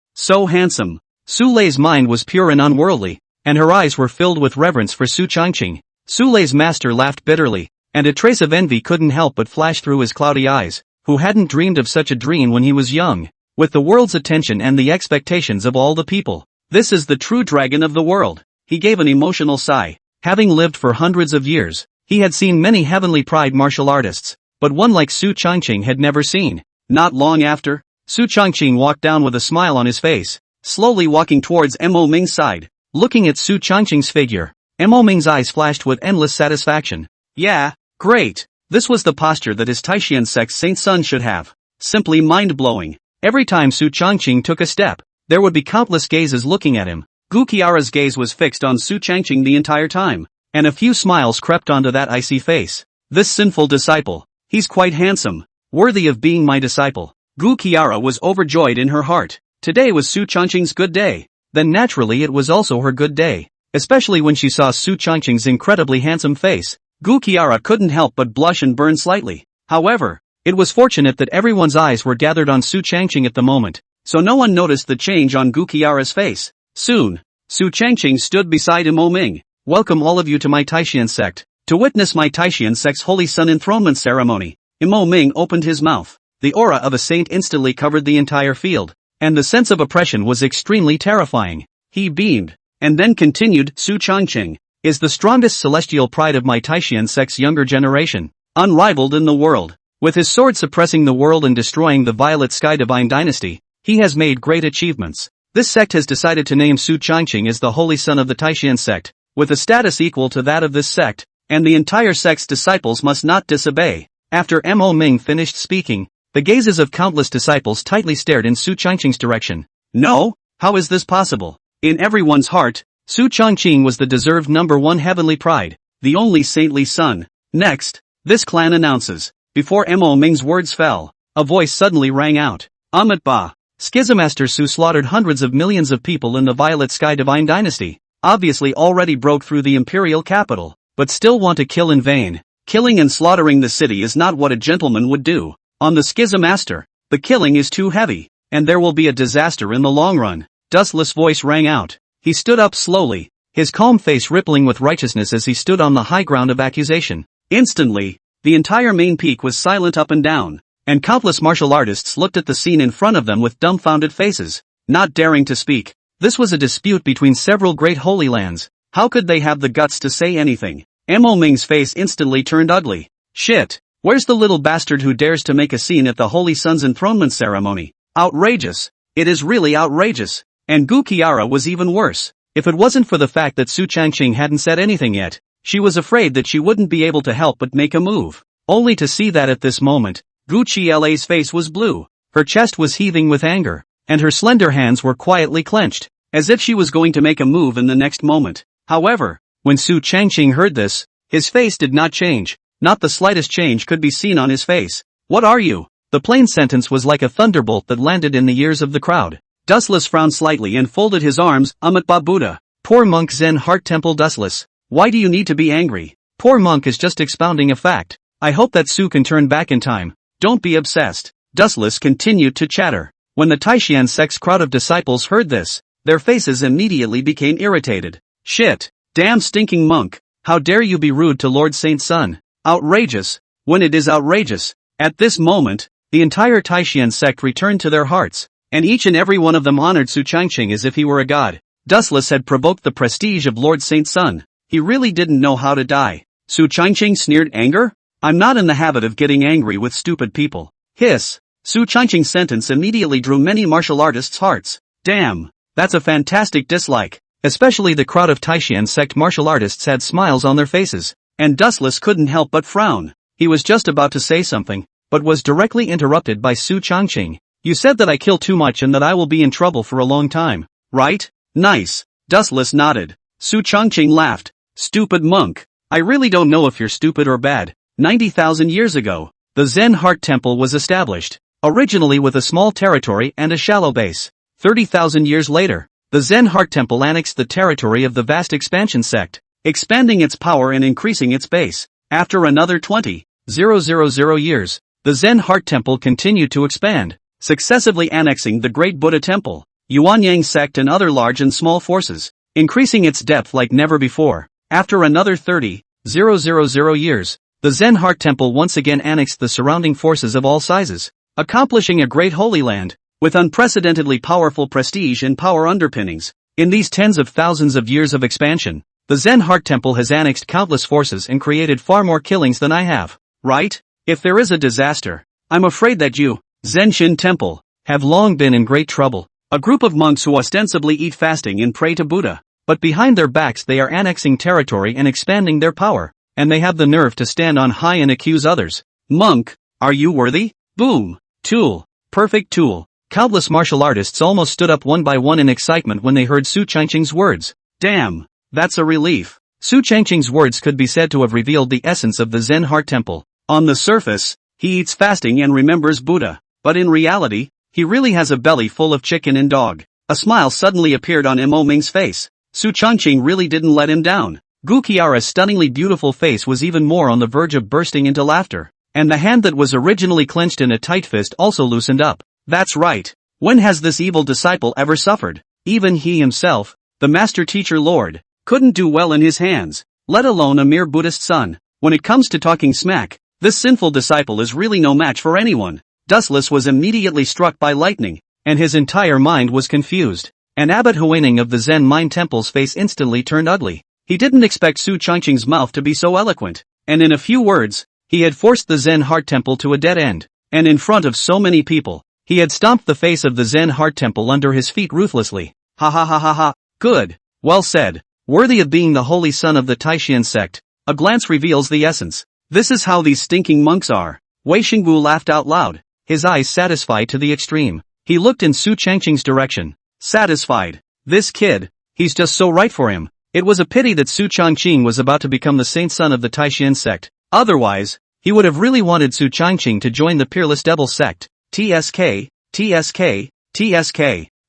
handsome. Su Lei's mind was pure and unworldly, and her eyes were filled with reverence for Su Changqing. Su Lei's master laughed bitterly, and a trace of envy couldn't help but flash through his cloudy eyes. Who hadn't dreamed of such a dream when he was young? With the world's attention and the expectations of all the people. This is the true dragon of the world. He gave an emotional sigh. Having lived for hundreds of years, he had seen many heavenly pride martial artists, but one like Su Changqing had never seen. Not long after, Su Changqing walked down with a smile on his face, slowly walking towards Mo Ming's side. Looking at Su Changqing's figure, Mo Ming's eyes flashed with endless satisfaction. Yeah, great. This was the posture that his Taishan sect Saint Sun should have. Simply mind-blowing. Every time Su Changqing took a step, there would be countless gazes looking at him. Gu Qiara's gaze was fixed on Su Changqing the entire time, and a few smiles crept onto that icy face. This sinful disciple, he's quite handsome, worthy of being my disciple. Gu Qiara was overjoyed in her heart. Today was Su Changqing's good day. Then naturally it was also her good day, especially when she saw Su Changqing's incredibly handsome face. Gu Qiara couldn't help but blush and burn slightly. However, it was fortunate that everyone's eyes were gathered on Su Changqing at the moment, so no one noticed the change on Gu Qiara's face. Soon, Su Changqing stood beside Mo Ming. Welcome all of you to my Taishan sect, to witness my Taishan sect's Holy Sun enthronement ceremony. Mo Ming opened his mouth. The aura of a saint instantly covered the entire field, and the sense of oppression was extremely terrifying. He beamed, and then continued. Su Changqing is the strongest celestial pride of my Taishan sect's younger generation, unrivaled in the world. With his sword suppressing the world and destroying the Violet Sky Divine Dynasty, he has made great achievements. This sect has decided to name Su Changqing as the Holy Son of the Taishan sect, with a status equal to that of this sect, and the entire sect's disciples must not disobey. After Mo Ming finished speaking, the gazes of countless disciples tightly stared in Su Changqing's direction. No? How is this possible? In everyone's heart, Su Changqing was the deserved #1 heavenly pride, the only saintly son. Next, this clan announces. Before Mo Ming's words fell, a voice suddenly rang out. Ba. Schismaster Su slaughtered hundreds of millions of people in the Violet Sky Divine Dynasty, obviously already broke through the imperial capital, but still want to kill in vain. Killing and slaughtering the city is not what a gentleman would do. On the Schismaster, the killing is too heavy, and there will be a disaster in the long run. Dustless voice rang out. He stood up slowly, his calm face rippling with righteousness as he stood on the high ground of accusation. Instantly, the entire main peak was silent up and down, and countless martial artists looked at the scene in front of them with dumbfounded faces, not daring to speak. This was a dispute between several great holy lands. How could they have the guts to say anything? Mo Ming's face instantly turned ugly. Shit, where's the little bastard who dares to make a scene at the Holy Sun's enthronement ceremony? Outrageous. It is really outrageous. And Gu Qiara was even worse. If it wasn't for the fact that Su Changqing hadn't said anything yet, she was afraid that she wouldn't be able to help but make a move. Only to see that at this moment, Gu Qiala's face was blue, her chest was heaving with anger, and her slender hands were quietly clenched, as if she was going to make a move in the next moment. However, when Su Changqing heard this, his face did not change. Not the slightest change could be seen on his face. What are you? The plain sentence was like a thunderbolt that landed in the ears of the crowd. Dustless frowned slightly and folded his arms. Ba Buddha. poor monk Zen Heart Temple dustless. Why do you need to be angry? Poor monk is just expounding a fact. I hope that Su can turn back in time. Don't be obsessed. Dustless continued to chatter. When the Taishan sect's crowd of disciples heard this, their faces immediately became irritated. Shit. Damn stinking monk. How dare you be rude to Lord Saint's son? Outrageous. When it is outrageous. At this moment, the entire Taishan sect returned to their hearts, and each and every one of them honored Su Changqing as if he were a god. Dustless had provoked the prestige of Lord Saint's son. He really didn't know how to die. Su Changqing sneered anger? I'm not in the habit of getting angry with stupid people. Hiss. Su Changqing's sentence immediately drew many martial artists' hearts. Damn. That's a fantastic dislike. Especially the crowd of Taishan sect martial artists had smiles on their faces, and Dustless couldn't help but frown. He was just about to say something, but was directly interrupted by Su Changqing. You said that I kill too much and that I will be in trouble for a long time, right? Nice. Dustless nodded. Su Changqing laughed. Stupid monk. I really don't know if you're stupid or bad. 90,000 years ago, the Zen Heart Temple was established, originally with a small territory and a shallow base. 30,000 years later, the Zen Heart Temple annexed the territory of the vast expansion sect, expanding its power and increasing its base. After another 20,000 years, the Zen Heart Temple continued to expand, successively annexing the Great Buddha Temple, Yuanyang sect and other large and small forces, increasing its depth like never before. After another 30,000 years, the Zen Heart Temple once again annexed the surrounding forces of all sizes, accomplishing a great holy land, with unprecedentedly powerful prestige and power underpinnings. In these tens of thousands of years of expansion, the Zen Heart Temple has annexed countless forces and created far more killings than I have, right? If there is a disaster, I'm afraid that you, Zenshin Temple, have long been in great trouble. A group of monks who ostensibly eat fasting and pray to Buddha, but behind their backs they are annexing territory and expanding their power, and they have the nerve to stand on high and accuse others. Monk, are you worthy? Boom. Tool. Perfect tool. Countless martial artists almost stood up one by one in excitement when they heard Su Changqing's words. Damn. That's a relief. Su Changqing's words could be said to have revealed the essence of the Zen Heart Temple. On the surface, he eats fasting and remembers Buddha, but in reality, he really has a belly full of chicken and dog. A smile suddenly appeared on Mo Ming's face. Su Changqing really didn't let him down. Gu Qiara's stunningly beautiful face was even more on the verge of bursting into laughter, and the hand that was originally clenched in a tight fist also loosened up. That's right. When has this evil disciple ever suffered? Even he himself, the master teacher lord, couldn't do well in his hands, let alone a mere Buddhist son. When it comes to talking smack, this sinful disciple is really no match for anyone. Dustless was immediately struck by lightning, and his entire mind was confused. And Abbot Huining of the Zen Mind Temple's face instantly turned ugly. He didn't expect Su Changqing's mouth to be so eloquent, and in a few words, he had forced the Zen Heart Temple to a dead end, and in front of so many people, he had stomped the face of the Zen Heart Temple under his feet ruthlessly. Ha ha ha ha ha. Good. Well said. Worthy of being the holy son of the Taishan sect. A glance reveals the essence. This is how these stinking monks are. Wei Xingwu laughed out loud, his eyes satisfied to the extreme. He looked in Su Changqing's direction. Satisfied. This kid, he's just so right for him. It was a pity that Su Changqing was about to become the saint son of the Taishan sect. Otherwise, he would have really wanted Su Changqing to join the Peerless Devil sect. TSK, TSK, TSK.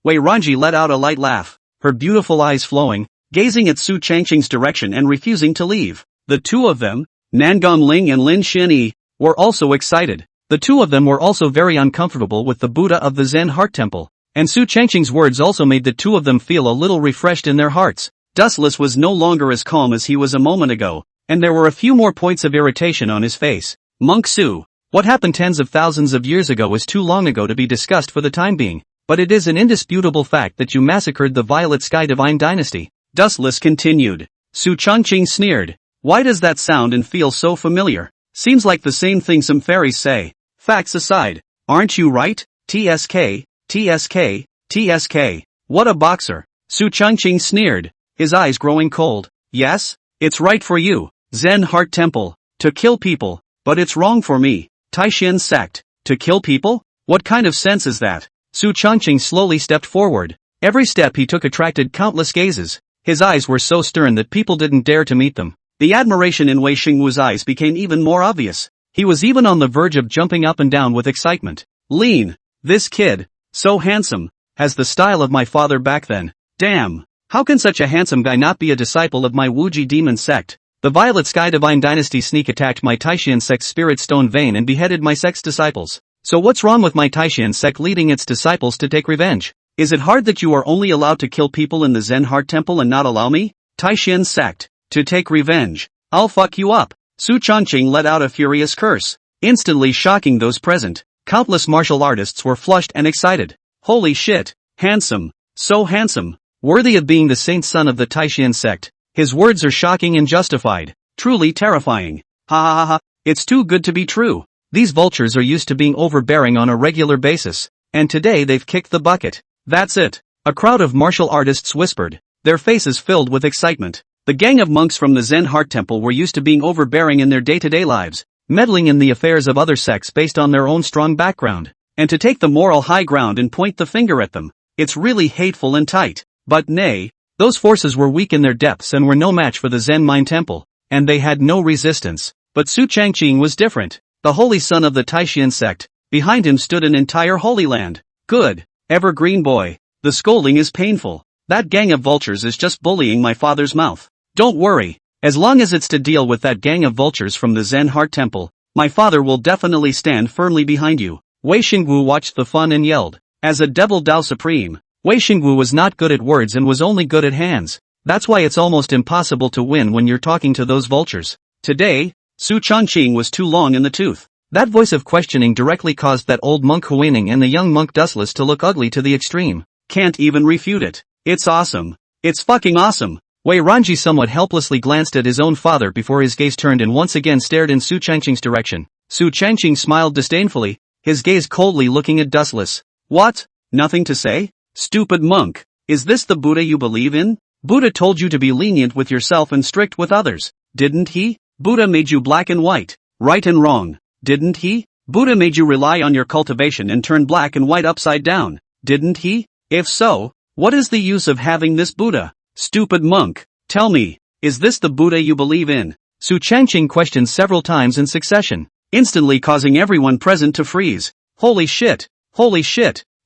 Wei Ranji let out a light laugh, her beautiful eyes flowing, gazing at Su Changqing's direction and refusing to leave. The two of them, Nangong Ling and Lin Xinyi, were also excited. The two of them were also very uncomfortable with the Buddha of the Zen Heart Temple, and Su Changqing's words also made the two of them feel a little refreshed in their hearts. Dustless was no longer as calm as he was a moment ago, and there were a few more points of irritation on his face. Monk Su, what happened tens of thousands of years ago is too long ago to be discussed for the time being, but it is an indisputable fact that you massacred the Violet Sky Divine Dynasty. Dustless continued. Su Changqing sneered. Why does that sound and feel so familiar? Seems like the same thing some fairies say. Facts aside, aren't you right? TSK, TSK, TSK. What a boxer. Su Changqing sneered, his eyes growing cold. Yes, it's right for you, Zen Heart Temple, to kill people, but it's wrong for me, Taishan sect, to kill people? What kind of sense is that? Su Changqing slowly stepped forward. Every step he took attracted countless gazes. His eyes were so stern that people didn't dare to meet them. The admiration in Wei Xingwu's eyes became even more obvious. He was even on the verge of jumping up and down with excitement. Lean, this kid, so handsome, has the style of my father back then. Damn. How can such a handsome guy not be a disciple of my Wuji demon sect? The Violet Sky Divine Dynasty sneak attacked my Taishan sect's spirit stone vein and beheaded my sect's disciples. So what's wrong with my Taishan sect leading its disciples to take revenge? Is it hard that you are only allowed to kill people in the Zen Heart Temple and not allow me? Taishan sect, to take revenge. I'll fuck you up. Su Changqing let out a furious curse, instantly shocking those present. Countless martial artists were flushed and excited. Holy shit, handsome, so handsome, worthy of being the saint son of the Taishan sect. His words are shocking and justified, truly terrifying. Ha ha ha ha, it's too good to be true. These vultures are used to being overbearing on a regular basis, and today they've kicked the bucket. That's it. A crowd of martial artists whispered, their faces filled with excitement. The gang of monks from the Zen Heart Temple were used to being overbearing in their day-to-day lives, meddling in the affairs of other sects based on their own strong background, and to take the moral high ground and point the finger at them. It's really hateful and tight. But nay, those forces were weak in their depths and were no match for the Zen Mind Temple, and they had no resistance. But Su Changqing was different, the holy son of the Taishan sect. Behind him stood an entire holy land. Good, evergreen boy, the scolding is painful. That gang of vultures is just bullying my father's mouth. Don't worry, as long as it's to deal with that gang of vultures from the Zen Heart Temple, my father will definitely stand firmly behind you. Wei Xingwu watched the fun and yelled, as a devil Dao Supreme. Wei Xingwu was not good at words and was only good at hands. That's why it's almost impossible to win when you're talking to those vultures. Today, Su Changqing was too long in the tooth. That voice of questioning directly caused that old monk Huining and the young monk Dustless to look ugly to the extreme. Can't even refute it. It's awesome. It's fucking awesome. Wei Ranji somewhat helplessly glanced at his own father before his gaze turned and once again stared in Su Changqing's direction. Su Changqing smiled disdainfully, his gaze coldly looking at Dustless. What? Nothing to say? Stupid monk. Is this the Buddha you believe in? Buddha told you to be lenient with yourself and strict with others, didn't he? Buddha made you black and white, right and wrong, didn't he? Buddha made you rely on your cultivation and turn black and white upside down, didn't he? If so, what is the use of having this Buddha? Stupid monk, tell me, is this the Buddha you believe in? Su Changqing questioned several times in succession, instantly causing everyone present to freeze. Holy shit,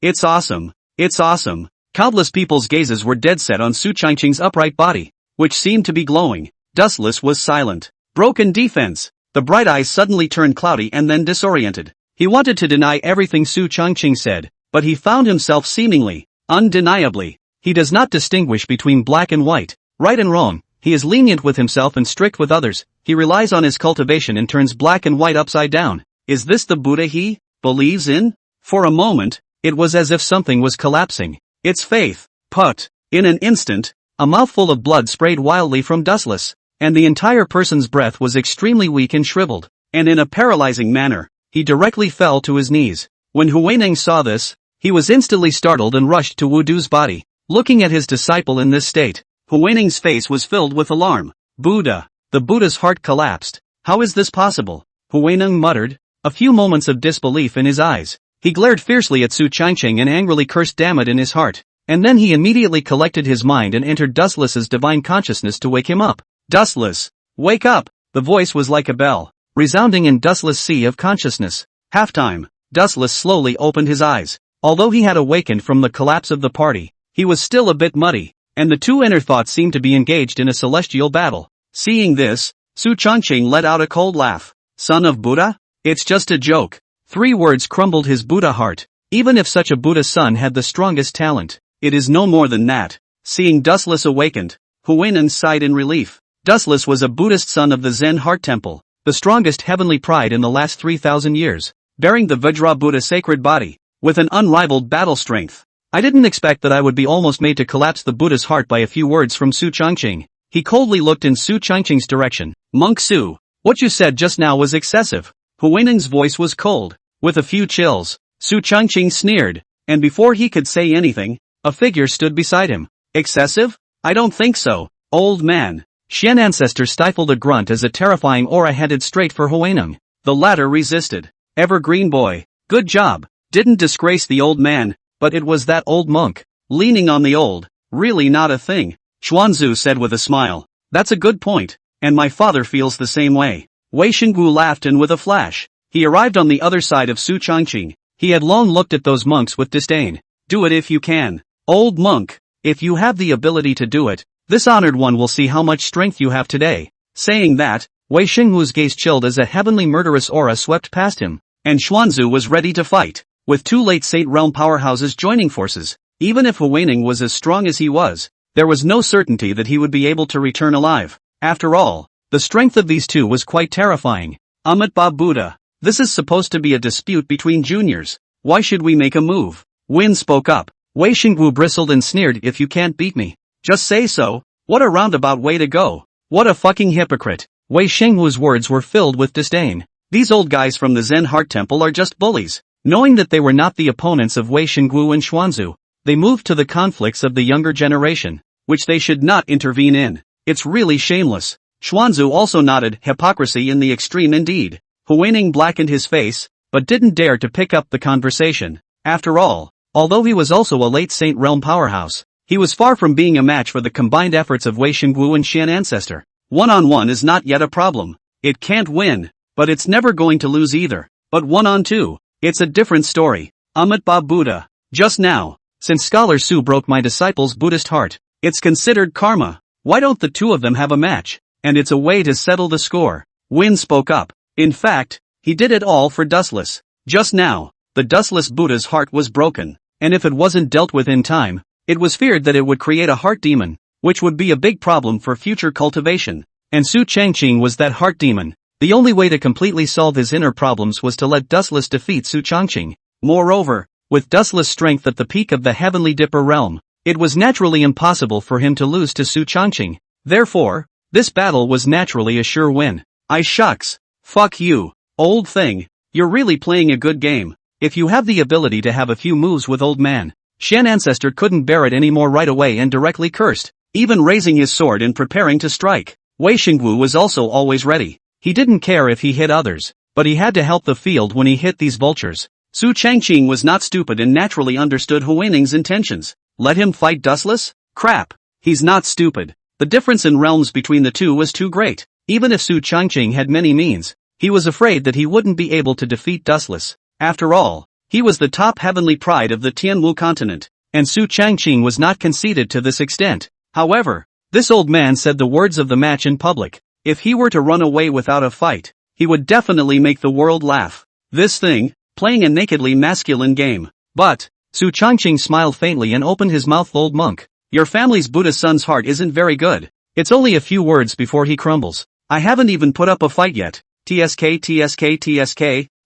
it's awesome. It's awesome. Countless people's gazes were dead set on Su Changqing's upright body, which seemed to be glowing. Dustless was silent. Broken defense. The bright eyes suddenly turned cloudy and then disoriented. He wanted to deny everything Su Changqing said, but he found himself seemingly, undeniably. He does not distinguish between black and white, right and wrong. He is lenient with himself and strict with others. He relies on his cultivation and turns black and white upside down. Is this the Buddha he believes in? For a moment, it was as if something was collapsing. It's faith. Put. In an instant, a mouthful of blood sprayed wildly from Dustless, and the entire person's breath was extremely weak and shriveled, and in a paralyzing manner, he directly fell to his knees. When Huining saw this, he was instantly startled and rushed to Wu Du's body. Looking at his disciple in this state, Huining's face was filled with alarm. Buddha. The Buddha's heart collapsed. How is this possible? Huining muttered, a few moments of disbelief in his eyes. He glared fiercely at Su Changqing and angrily cursed damn it in his heart. And then he immediately collected his mind and entered Dustless's divine consciousness to wake him up. Dustless, wake up! The voice was like a bell, resounding in Dustless' sea of consciousness. Halftime. Dustless slowly opened his eyes. Although he had awakened from the collapse of the party, he was still a bit muddy, and the two inner thoughts seemed to be engaged in a celestial battle. Seeing this, Su Changqing let out a cold laugh. Son of Buddha? It's just a joke. 3 words crumbled his Buddha heart. Even if such a Buddha son had the strongest talent, it is no more than that. Seeing Dustless awakened, Huining sighed in relief. Dustless was a Buddhist son of the Zen Heart Temple, the strongest heavenly pride in the last 3,000 years, bearing the Vajra Buddha sacred body, with an unrivaled battle strength. I didn't expect that I would be almost made to collapse the Buddha's heart by a few words from Su Changqing. He coldly looked in Su Changqing's direction. Monk Su, what you said just now was excessive. Huining's voice was cold, with a few chills. Su Changqing sneered, and before he could say anything, a figure stood beside him. Excessive? I don't think so, old man. Shen Ancestor stifled a grunt as a terrifying aura headed straight for Huining. The latter resisted. Evergreen boy, good job. Didn't disgrace the old man, but it was that old monk, leaning on the old, really not a thing. Xuanzu said with a smile. That's a good point, and my father feels the same way. Wei Xingwu laughed and with a flash, he arrived on the other side of Su Changqing. He had long looked at those monks with disdain. Do it if you can. Old monk, If you have the ability to do it, this honored one will see how much strength you have today. Saying that, Wei Xingwu's gaze chilled as a heavenly murderous aura swept past him, and Xuanzu was ready to fight. With two late Saint Realm powerhouses joining forces, even if Huining was as strong as he was, there was no certainty that he would be able to return alive. After all, the strength of these two was quite terrifying. Ba Buddha, this is supposed to be a dispute between juniors. Why should we make a move? Win spoke up. Wei Xingwu bristled and sneered, if you can't beat me, just say so. What a roundabout way to go. What a fucking hypocrite. Wei Xingwu's words were filled with disdain. These old guys from the Zen Heart Temple are just bullies. Knowing that they were not the opponents of Wei Xingwu and Xuanzu, they moved to the conflicts of the younger generation, which they should not intervene in. It's really shameless. Xuanzu also nodded, hypocrisy in the extreme indeed. Huining blackened his face, but didn't dare to pick up the conversation. After all, although he was also a late Saint Realm powerhouse, he was far from being a match for the combined efforts of Wei Xingwu and Xian Ancestor. One-on-one is not yet a problem. It can't win, but it's never going to lose either. But one-on-two, it's a different story. Ba Buddha. Just now, since Scholar Su broke my disciple's Buddhist heart, it's considered karma. Why don't the two of them have a match? And it's a way to settle the score. Win spoke up. In fact, he did it all for Dustless. Just now, the Dustless Buddha's heart was broken, and if it wasn't dealt with in time, it was feared that it would create a heart demon, which would be a big problem for future cultivation. And Su Changqing was that heart demon. The only way to completely solve his inner problems was to let Dustless defeat Su Changqing. Moreover, with Dustless' strength at the peak of the Heavenly Dipper realm, it was naturally impossible for him to lose to Su Changqing. Therefore, this battle was naturally a sure win. Shucks. Fuck you, old thing. You're really playing a good game. If you have the ability to have a few moves with old man. Xian Ancestor couldn't bear it anymore right away and directly cursed, even raising his sword and preparing to strike. Wei Xingwu was also always ready. He didn't care if he hit others, but he had to help the field when he hit these vultures. Su Changqing was not stupid and naturally understood Huining's intentions. Let him fight Dustless? Crap. He's not stupid. The difference in realms between the two was too great. Even if Su Changqing had many means, he was afraid that he wouldn't be able to defeat Dustless. After all, he was the top heavenly pride of the Tianwu continent, and Su Changqing was not conceited to this extent. However, this old man said the words of the match in public. If he were to run away without a fight, he would definitely make the world laugh. This thing, playing a nakedly masculine game. But, Su Changqing smiled faintly and opened his mouth. Old monk, your family's Buddha son's heart isn't very good. It's only a few words before he crumbles. I haven't even put up a fight yet. TSK.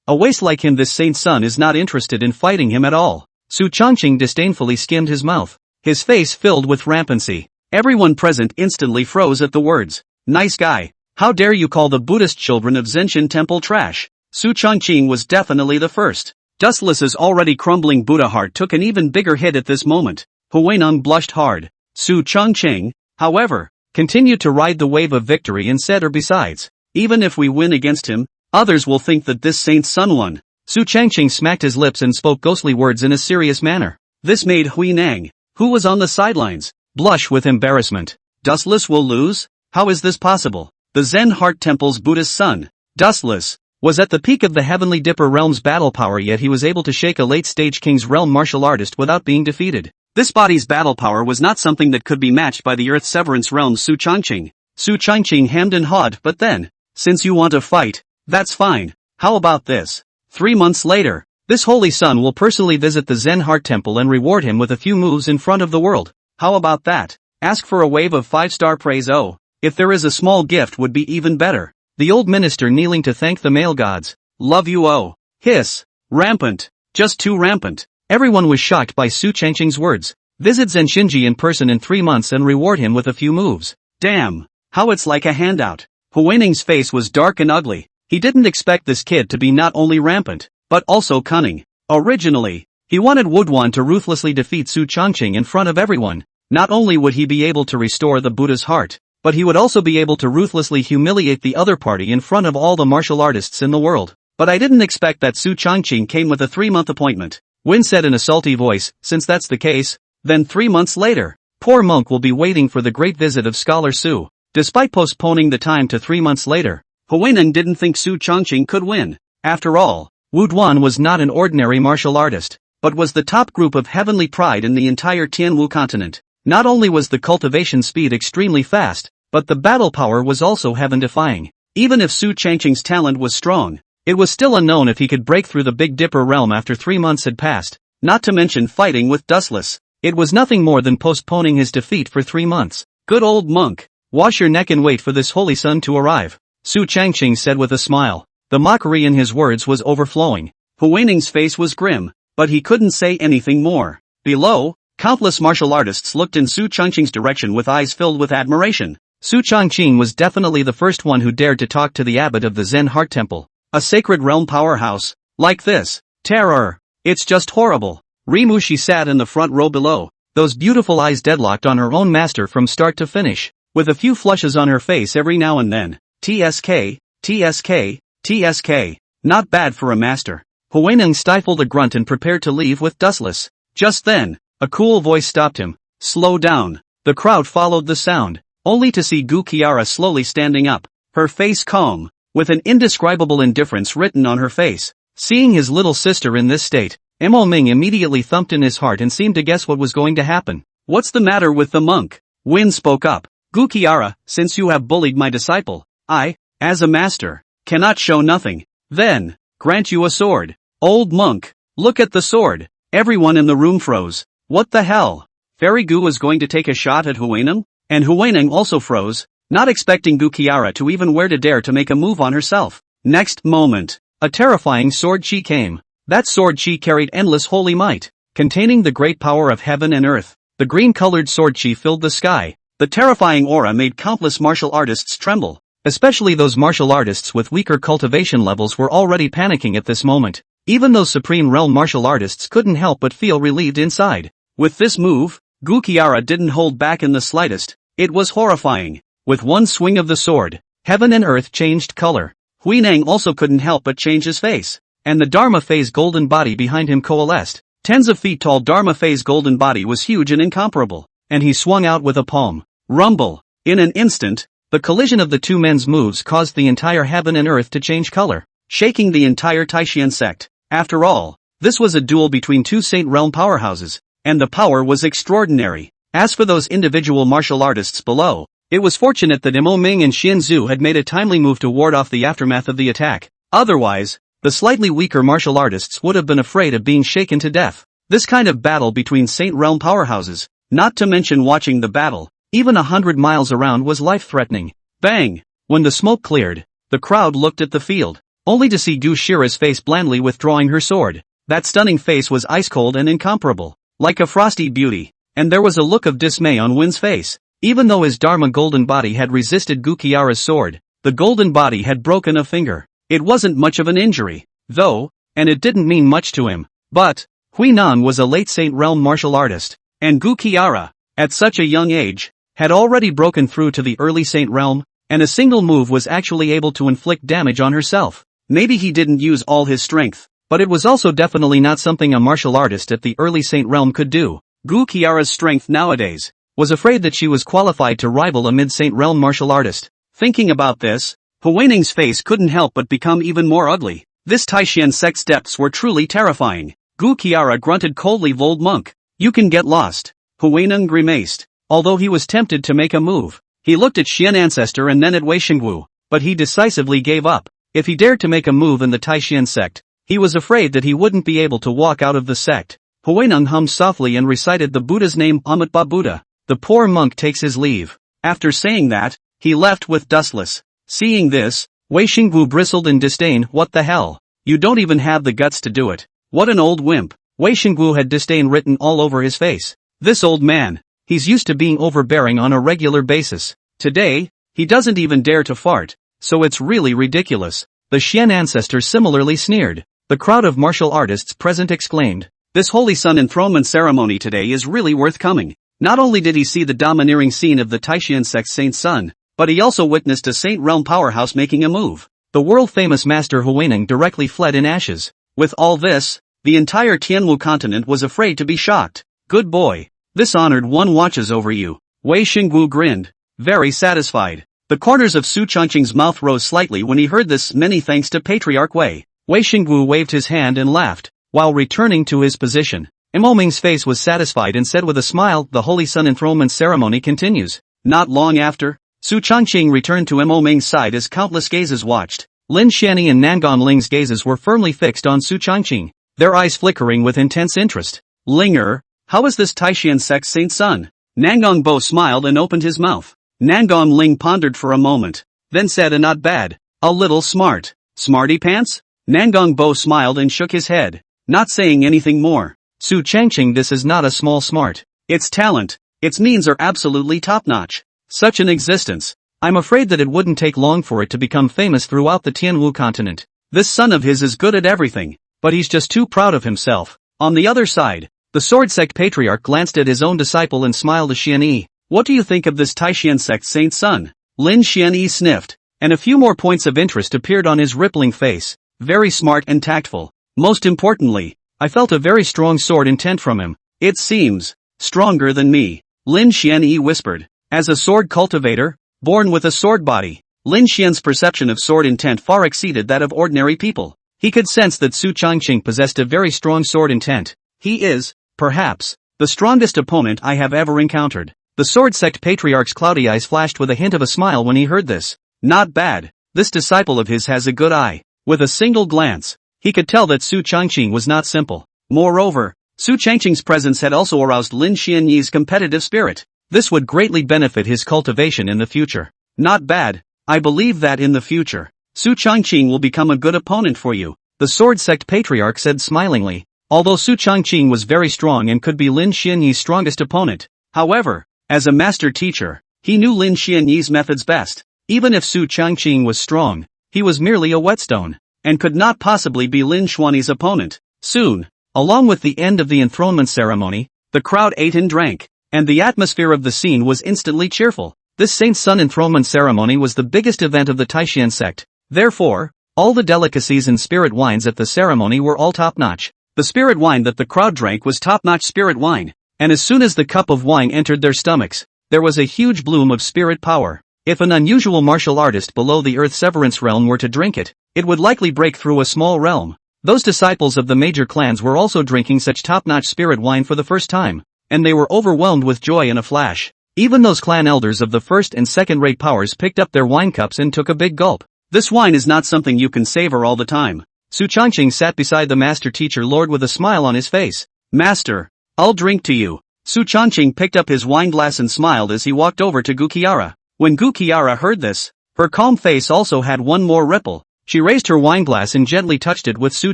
A waste like him, this saint's son is not interested in fighting him at all. Su Changqing disdainfully skimmed his mouth. His face filled with rampancy. Everyone present instantly froze at the words. Nice guy. How dare you call the Buddhist children of Zenshin Temple trash? Su Changqing was definitely the first. Dustless's already crumbling Buddha heart took an even bigger hit at this moment. Huineng blushed hard. Su Changqing, however, continued to ride the wave of victory and said, besides, even if we win against him, others will think that this saint's son won. Su Changqing smacked his lips and spoke ghostly words in a serious manner. This made Huineng, who was on the sidelines, blush with embarrassment. Dustless will lose? How is this possible? The Zen Heart Temple's Buddhist son, Dustless, was at the peak of the Heavenly Dipper realm's battle power, yet he was able to shake a late-stage King's Realm martial artist without being defeated. This body's battle power was not something that could be matched by the Earth Severance realm's Su Changqing. Su Changqing hemmed and hawed, but then, since you want to fight, that's fine. How about this? 3 months later, this holy son will personally visit the Zen Heart Temple and reward him with a few moves in front of the world. How about that? Ask for a wave of 5-star praise. Oh, if there is a small gift would be even better. The old minister kneeling to thank the male gods. Love you. Oh. Hiss. Rampant. Just too rampant. Everyone was shocked by Su Changqing's words. Visit Zenshinji in person in 3 months and reward him with a few moves. Damn. How it's like a handout. Huineng's face was dark and ugly. He didn't expect this kid to be not only rampant, but also cunning. Originally, he wanted Wuduan to ruthlessly defeat Su Changqing in front of everyone. Not only would he be able to restore the Buddha's heart, but he would also be able to ruthlessly humiliate the other party in front of all the martial artists in the world. But I didn't expect that. Su Changqing came with a 3-month appointment. Win said in a salty voice, since that's the case, then 3 months later, poor monk will be waiting for the great visit of Scholar Su. Despite postponing the time to 3 months later, Huineng didn't think Su Changqing could win. After all, Wuduan was not an ordinary martial artist, but was the top group of heavenly pride in the entire Tianwu continent. Not only was the cultivation speed extremely fast, but the battle power was also heaven-defying. Even if Su Changqing's talent was strong, it was still unknown if he could break through the Big Dipper realm after 3 months had passed, not to mention fighting with Dustless. It was nothing more than postponing his defeat for 3 months. Good old monk. Wash your neck and wait for this holy sun to arrive, Su Changqing said with a smile. The mockery in his words was overflowing. Huining's face was grim, but he couldn't say anything more. Below, countless martial artists looked in Su Changqing's direction with eyes filled with admiration. Su Changqing was definitely the first one who dared to talk to the abbot of the Zen Heart Temple. A sacred realm powerhouse. Like this. Terror. It's just horrible. Rimushi sat in the front row below, those beautiful eyes deadlocked on her own master from start to finish, with a few flushes on her face every now and then. TSK, TSK, TSK. Not bad for a master. Huineng stifled a grunt and prepared to leave with Dustless. Just then, a cool voice stopped him. Slow down. The crowd followed the sound, only to see Gu Qiara slowly standing up, her face calm, with an indescribable indifference written on her face. Seeing his little sister in this state, Mo Ming immediately thumped in his heart and seemed to guess what was going to happen. What's the matter with the monk? Win spoke up. Gu Qiara, since you have bullied my disciple, I, as a master, cannot show nothing. Then, grant you a sword. Old monk, look at the sword. Everyone in the room froze. What the hell? Fairy Gu was going to take a shot at Huineng? And Huineng also froze, not expecting Gu Qiara to even dare to make a move on herself. Next moment, a terrifying sword chi came. That sword chi carried endless holy might, containing the great power of heaven and earth. The green-colored sword chi filled the sky. The terrifying aura made countless martial artists tremble. Especially those martial artists with weaker cultivation levels were already panicking at this moment. Even those Supreme Realm martial artists couldn't help but feel relieved inside. With this move, Gu Qiara didn't hold back in the slightest. It was horrifying. With one swing of the sword, heaven and earth changed color. Huineng also couldn't help but change his face. And the Dharma Phase golden body behind him coalesced. Tens of feet tall Dharma Phase golden body was huge and incomparable. And he swung out with a palm. Rumble. In an instant, the collision of the two men's moves caused the entire heaven and earth to change color, shaking the entire Taishan sect. After all, this was a duel between two Saint Realm powerhouses, and the power was extraordinary. As for those individual martial artists below, it was fortunate that Mo Ming and Xian Zhu had made a timely move to ward off the aftermath of the attack. Otherwise, the slightly weaker martial artists would have been afraid of being shaken to death. This kind of battle between Saint Realm powerhouses, not to mention watching the battle, even 100 miles around, was life-threatening. Bang! When the smoke cleared, the crowd looked at the field, only to see Gu Shira's face blandly withdrawing her sword. That stunning face was ice-cold and incomparable, like a frosty beauty, and there was a look of dismay on Win's face. Even though his Dharma golden body had resisted Gu Qiara's sword, the golden body had broken a finger. It wasn't much of an injury, though, and it didn't mean much to him. But, Huinan was a late Saint Realm martial artist, and Gu Qiara, at such a young age, had already broken through to the early Saint Realm, and a single move was actually able to inflict damage on herself. Maybe he didn't use all his strength, but it was also definitely not something a martial artist at the early Saint Realm could do. Gu Qiara's strength nowadays was afraid that she was qualified to rival a mid-Saint Realm martial artist. Thinking about this, Huineng's face couldn't help but become even more ugly. This Taishan sect's depths were truly terrifying. Gu Qiara grunted coldly. "Old monk, you can get lost." Huineng grimaced. Although he was tempted to make a move, he looked at Xian Ancestor and then at Wei Xingwu, but he decisively gave up. If he dared to make a move in the Taishan sect, he was afraid that he wouldn't be able to walk out of the sect. Huineng hummed softly and recited the Buddha's name, Amitabha Buddha. The poor monk takes his leave. After saying that, he left with Dustless. Seeing this, Wei Xingwu bristled in disdain. "What the hell? You don't even have the guts to do it. What an old wimp." Wei Xingwu had disdain written all over his face. This old man, he's used to being overbearing on a regular basis. Today, he doesn't even dare to fart, so it's really ridiculous. The Xian Ancestor similarly sneered. The crowd of martial artists present exclaimed, "This Holy Sun enthronement ceremony today is really worth coming." Not only did he see the domineering scene of the Taishan sect's Saint Sun, but he also witnessed a Saint Realm powerhouse making a move. The world-famous Master Huineng directly fled in ashes. With all this, the entire Tianwu continent was afraid to be shocked. "Good boy. This honored one watches over you." Wei Xingwu grinned, very satisfied. The corners of Su Changqing's mouth rose slightly when he heard this. "Many thanks to Patriarch Wei." Wei Xingwu waved his hand and laughed, while returning to his position. Mo Ming's face was satisfied and said with a smile, the Holy Sun enthronement ceremony continues. Not long after, Su Changqing returned to Mo Ming's side as countless gazes watched. Lin Xianyi and Nangon Ling's gazes were firmly fixed on Su Changqing, their eyes flickering with intense interest. Linger, how is this Taishan sect Saint Sun? Nangon Bo smiled and opened his mouth. Nangon Ling pondered for a moment, then said, not bad. A little smart. Smarty pants? Nangon Bo smiled and shook his head, not saying anything more. Su Changqing, this is not a small smart. It's talent. Its means are absolutely top-notch. Such an existence. I'm afraid that it wouldn't take long for it to become famous throughout the Tianwu continent. This son of his is good at everything, but he's just too proud of himself. On the other side, the Sword Sect Patriarch glanced at his own disciple and smiled to Xianyi. What do you think of this Taishan sect Saint Sun? Lin Xianyi sniffed, and a few more points of interest appeared on his rippling face. Very smart and tactful. Most importantly, I felt a very strong sword intent from him. It seems stronger than me. Lin Xianyi whispered. As a sword cultivator, born with a sword body, Lin Xian's perception of sword intent far exceeded that of ordinary people. He could sense that Su Changqing possessed a very strong sword intent. He is, perhaps, the strongest opponent I have ever encountered. The Sword Sect Patriarch's cloudy eyes flashed with a hint of a smile when he heard this. Not bad. This disciple of his has a good eye. With a single glance, he could tell that Su Changqing was not simple. Moreover, Su Changqing's presence had also aroused Lin Xianyi's competitive spirit. This would greatly benefit his cultivation in the future. Not bad. I believe that in the future, Su Changqing will become a good opponent for you, the Sword Sect Patriarch said smilingly. Although Su Changqing was very strong and could be Lin Xianyi's strongest opponent, however, as a master teacher, he knew Lin Xianyi's methods best. Even if Su Changqing was strong, he was merely a whetstone, and could not possibly be Lin Xuanyi's opponent. Soon, along with the end of the enthronement ceremony, the crowd ate and drank, and the atmosphere of the scene was instantly cheerful. This Saint Sun enthronement ceremony was the biggest event of the Taishan sect. Therefore, all the delicacies and spirit wines at the ceremony were all top-notch. The spirit wine that the crowd drank was top-notch spirit wine, and as soon as the cup of wine entered their stomachs, there was a huge bloom of spirit power. If an unusual martial artist below the Earth Severance realm were to drink it, it would likely break through a small realm. Those disciples of the major clans were also drinking such top-notch spirit wine for the first time, and they were overwhelmed with joy in a flash. Even those clan elders of the first and second-rate powers picked up their wine cups and took a big gulp. This wine is not something you can savor all the time. Su Changqing sat beside the master teacher lord with a smile on his face. Master, I'll drink to you. Su Changqing picked up his wine glass and smiled as he walked over to Guqiara. When Guqiara heard this, her calm face also had one more ripple. She raised her wine glass and gently touched it with Su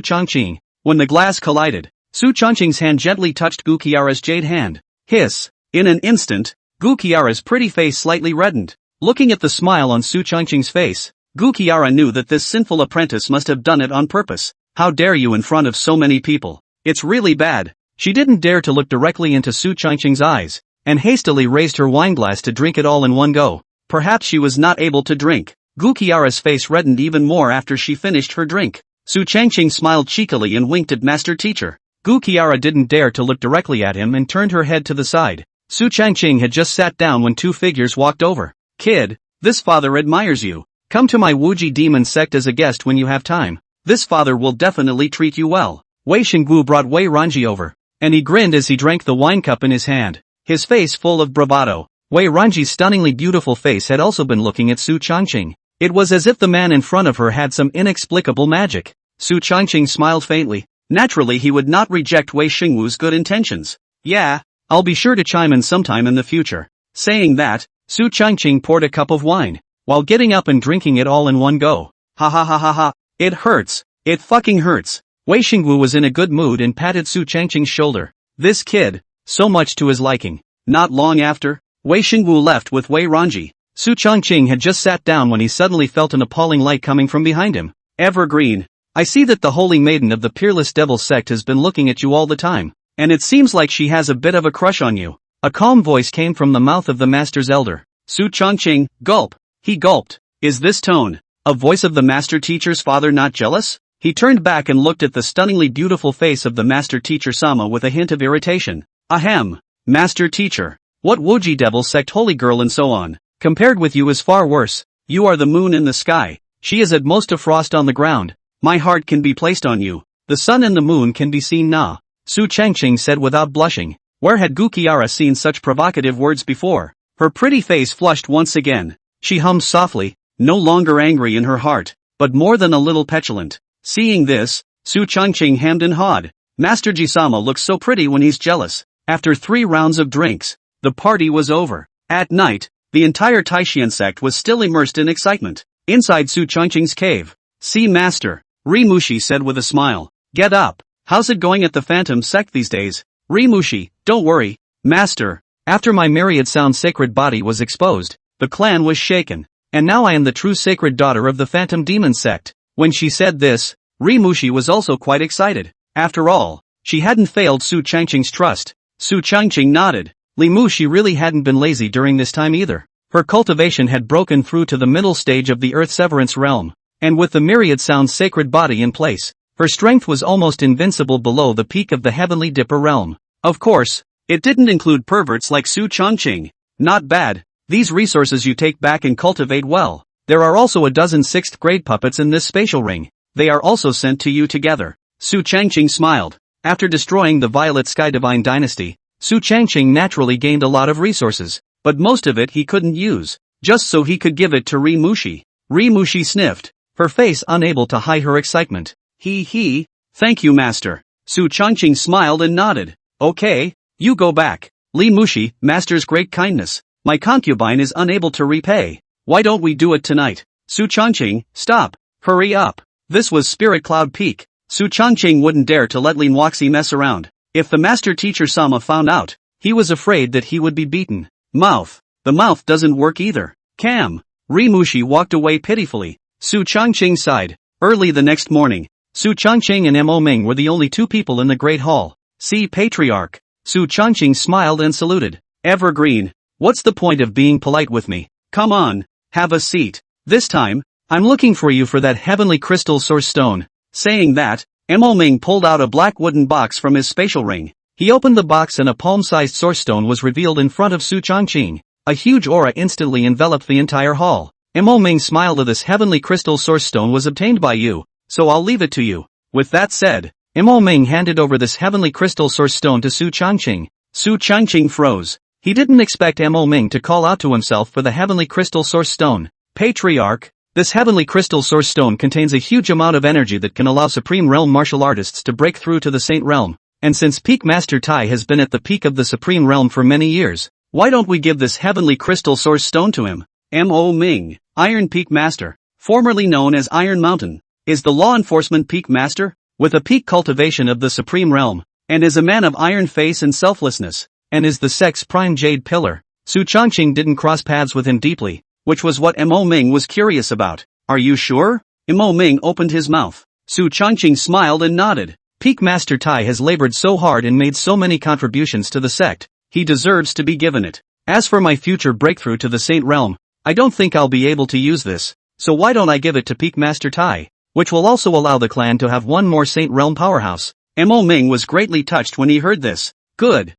Changqing. When the glass collided, Su Changqing's hand gently touched Guqiara's jade hand. Hiss! In an instant, Guqiara's pretty face slightly reddened. Looking at the smile on Su Changqing's face, Guqiara knew that this sinful apprentice must have done it on purpose. How dare you in front of so many people? It's really bad. She didn't dare to look directly into Su Changqing's eyes, and hastily raised her wineglass to drink it all in one go. Perhaps she was not able to drink. Guqiara's face reddened even more after she finished her drink. Su Changqing smiled cheekily and winked at Master Teacher. Guqiara didn't dare to look directly at him and turned her head to the side. Su Changqing had just sat down when two figures walked over. Kid, this father admires you. Come to my Wuji demon sect as a guest when you have time. This father will definitely treat you well. Wei Xinggu brought Wei Ranji over, and he grinned as he drank the wine cup in his hand, his face full of bravado. Wei Ranji's stunningly beautiful face had also been looking at Su Changqing. It was as if the man in front of her had some inexplicable magic. Su Changqing smiled faintly. Naturally he would not reject Wei Xingwu's good intentions. Yeah, I'll be sure to chime in sometime in the future. Saying that, Su Changqing poured a cup of wine, while getting up and drinking it all in one go. Ha ha ha ha ha. It hurts. It fucking hurts. Wei Xingwu was in a good mood and patted Su Changqing's shoulder. This kid, so much to his liking. Not long after, Wei Xingwu left with Wei Ranji. Su Changqing had just sat down when he suddenly felt an appalling light coming from behind him. Evergreen, I see that the holy maiden of the Peerless Devil sect has been looking at you all the time, and it seems like she has a bit of a crush on you. A calm voice came from the mouth of the master's elder. Su Changqing, gulp. He gulped. Is this tone a voice of the master teacher's father not jealous? He turned back and looked at the stunningly beautiful face of the master teacher Sama with a hint of irritation. Ahem, master teacher. What Wuji devil sect holy girl and so on, compared with you is far worse. You are the moon in the sky. She is at most a frost on the ground. My heart can be placed on you. The sun and the moon can be seen na. Su Changqing said without blushing. Where had Gu Qiara seen such provocative words before? Her pretty face flushed once again. She hummed softly, no longer angry in her heart, but more than a little petulant. Seeing this, Su Changqing hemmed and hawed. Master Jisama looks so pretty when he's jealous. After 3 rounds of drinks, the party was over. At night, the entire Taishan sect was still immersed in excitement. Inside Su Changqing's cave, "See Master," Rimushi said with a smile. "Get up. How's it going at the Phantom sect these days?" "Rimushi, don't worry, Master. After my myriad sound sacred body was exposed, the clan was shaken, and now I am the true sacred daughter of the Phantom Demon sect." When she said this, Rimushi was also quite excited. After all, she hadn't failed Su Changqing's trust. Su Changqing nodded. Limushi really hadn't been lazy during this time either. Her cultivation had broken through to the middle stage of the Earth Severance realm, and with the myriad sound sacred body in place, her strength was almost invincible below the peak of the Heavenly Dipper realm. Of course, it didn't include perverts like Su Changqing. Not bad. These resources you take back and cultivate well. There are also a dozen 6th grade puppets in this spatial ring. They are also sent to you together. Su Changqing smiled. After destroying the Violet Sky Divine Dynasty, Su Changqing naturally gained a lot of resources, but most of it he couldn't use, just so he could give it to Rimushi. Rimushi sniffed, her face unable to hide her excitement. Thank you, Master. Su Changqing smiled and nodded. Okay, you go back. Limushi, Master's great kindness, my concubine is unable to repay. Why don't we do it tonight? Su Changqing, stop. Hurry up. This was Spirit Cloud Peak. Su Changqing wouldn't dare to let Lin Waxi mess around. If the master teacher Sama found out, he was afraid that he would be beaten. Mouth. The mouth doesn't work either. Cam. Rimushi walked away pitifully. Su Changqing sighed. Early the next morning, Su Changqing and Mo Ming were the only 2 people in the Great Hall. "See Patriarch." Su Changqing smiled and saluted. "Evergreen, what's the point of being polite with me? Come on, have a seat. This time, I'm looking for you for that heavenly crystal source stone." Saying that, Mo Ming pulled out a black wooden box from his spatial ring. He opened the box and a palm-sized source stone was revealed in front of Su Changqing. A huge aura instantly enveloped the entire hall. Mo Ming smiled. "This heavenly crystal source stone was obtained by you, so I'll leave it to you." With that said, Mo Ming handed over this heavenly crystal source stone to Su Changqing. Su Changqing froze. He didn't expect Mo Ming to call out to himself for the heavenly crystal source stone. "Patriarch, this heavenly crystal source stone contains a huge amount of energy that can allow Supreme Realm martial artists to break through to the Saint Realm. And since Peak Master Tai has been at the peak of the Supreme Realm for many years, why don't we give this heavenly crystal source stone to him?" Mo Ming, Iron Peak Master, formerly known as Iron Mountain, is the law enforcement Peak Master, with a peak cultivation of the Supreme Realm, and is a man of iron face and selflessness, and is the sect's prime jade pillar. Su Changqing didn't cross paths with him deeply, which was what Mo Ming was curious about. "Are you sure?" Mo Ming opened his mouth. Su Changqing smiled and nodded. "Peak Master Tai has labored so hard and made so many contributions to the sect, he deserves to be given it. As for my future breakthrough to the Saint Realm, I don't think I'll be able to use this, so why don't I give it to Peak Master Tai, which will also allow the clan to have one more Saint Realm powerhouse." Mo Ming was greatly touched when he heard this. Good.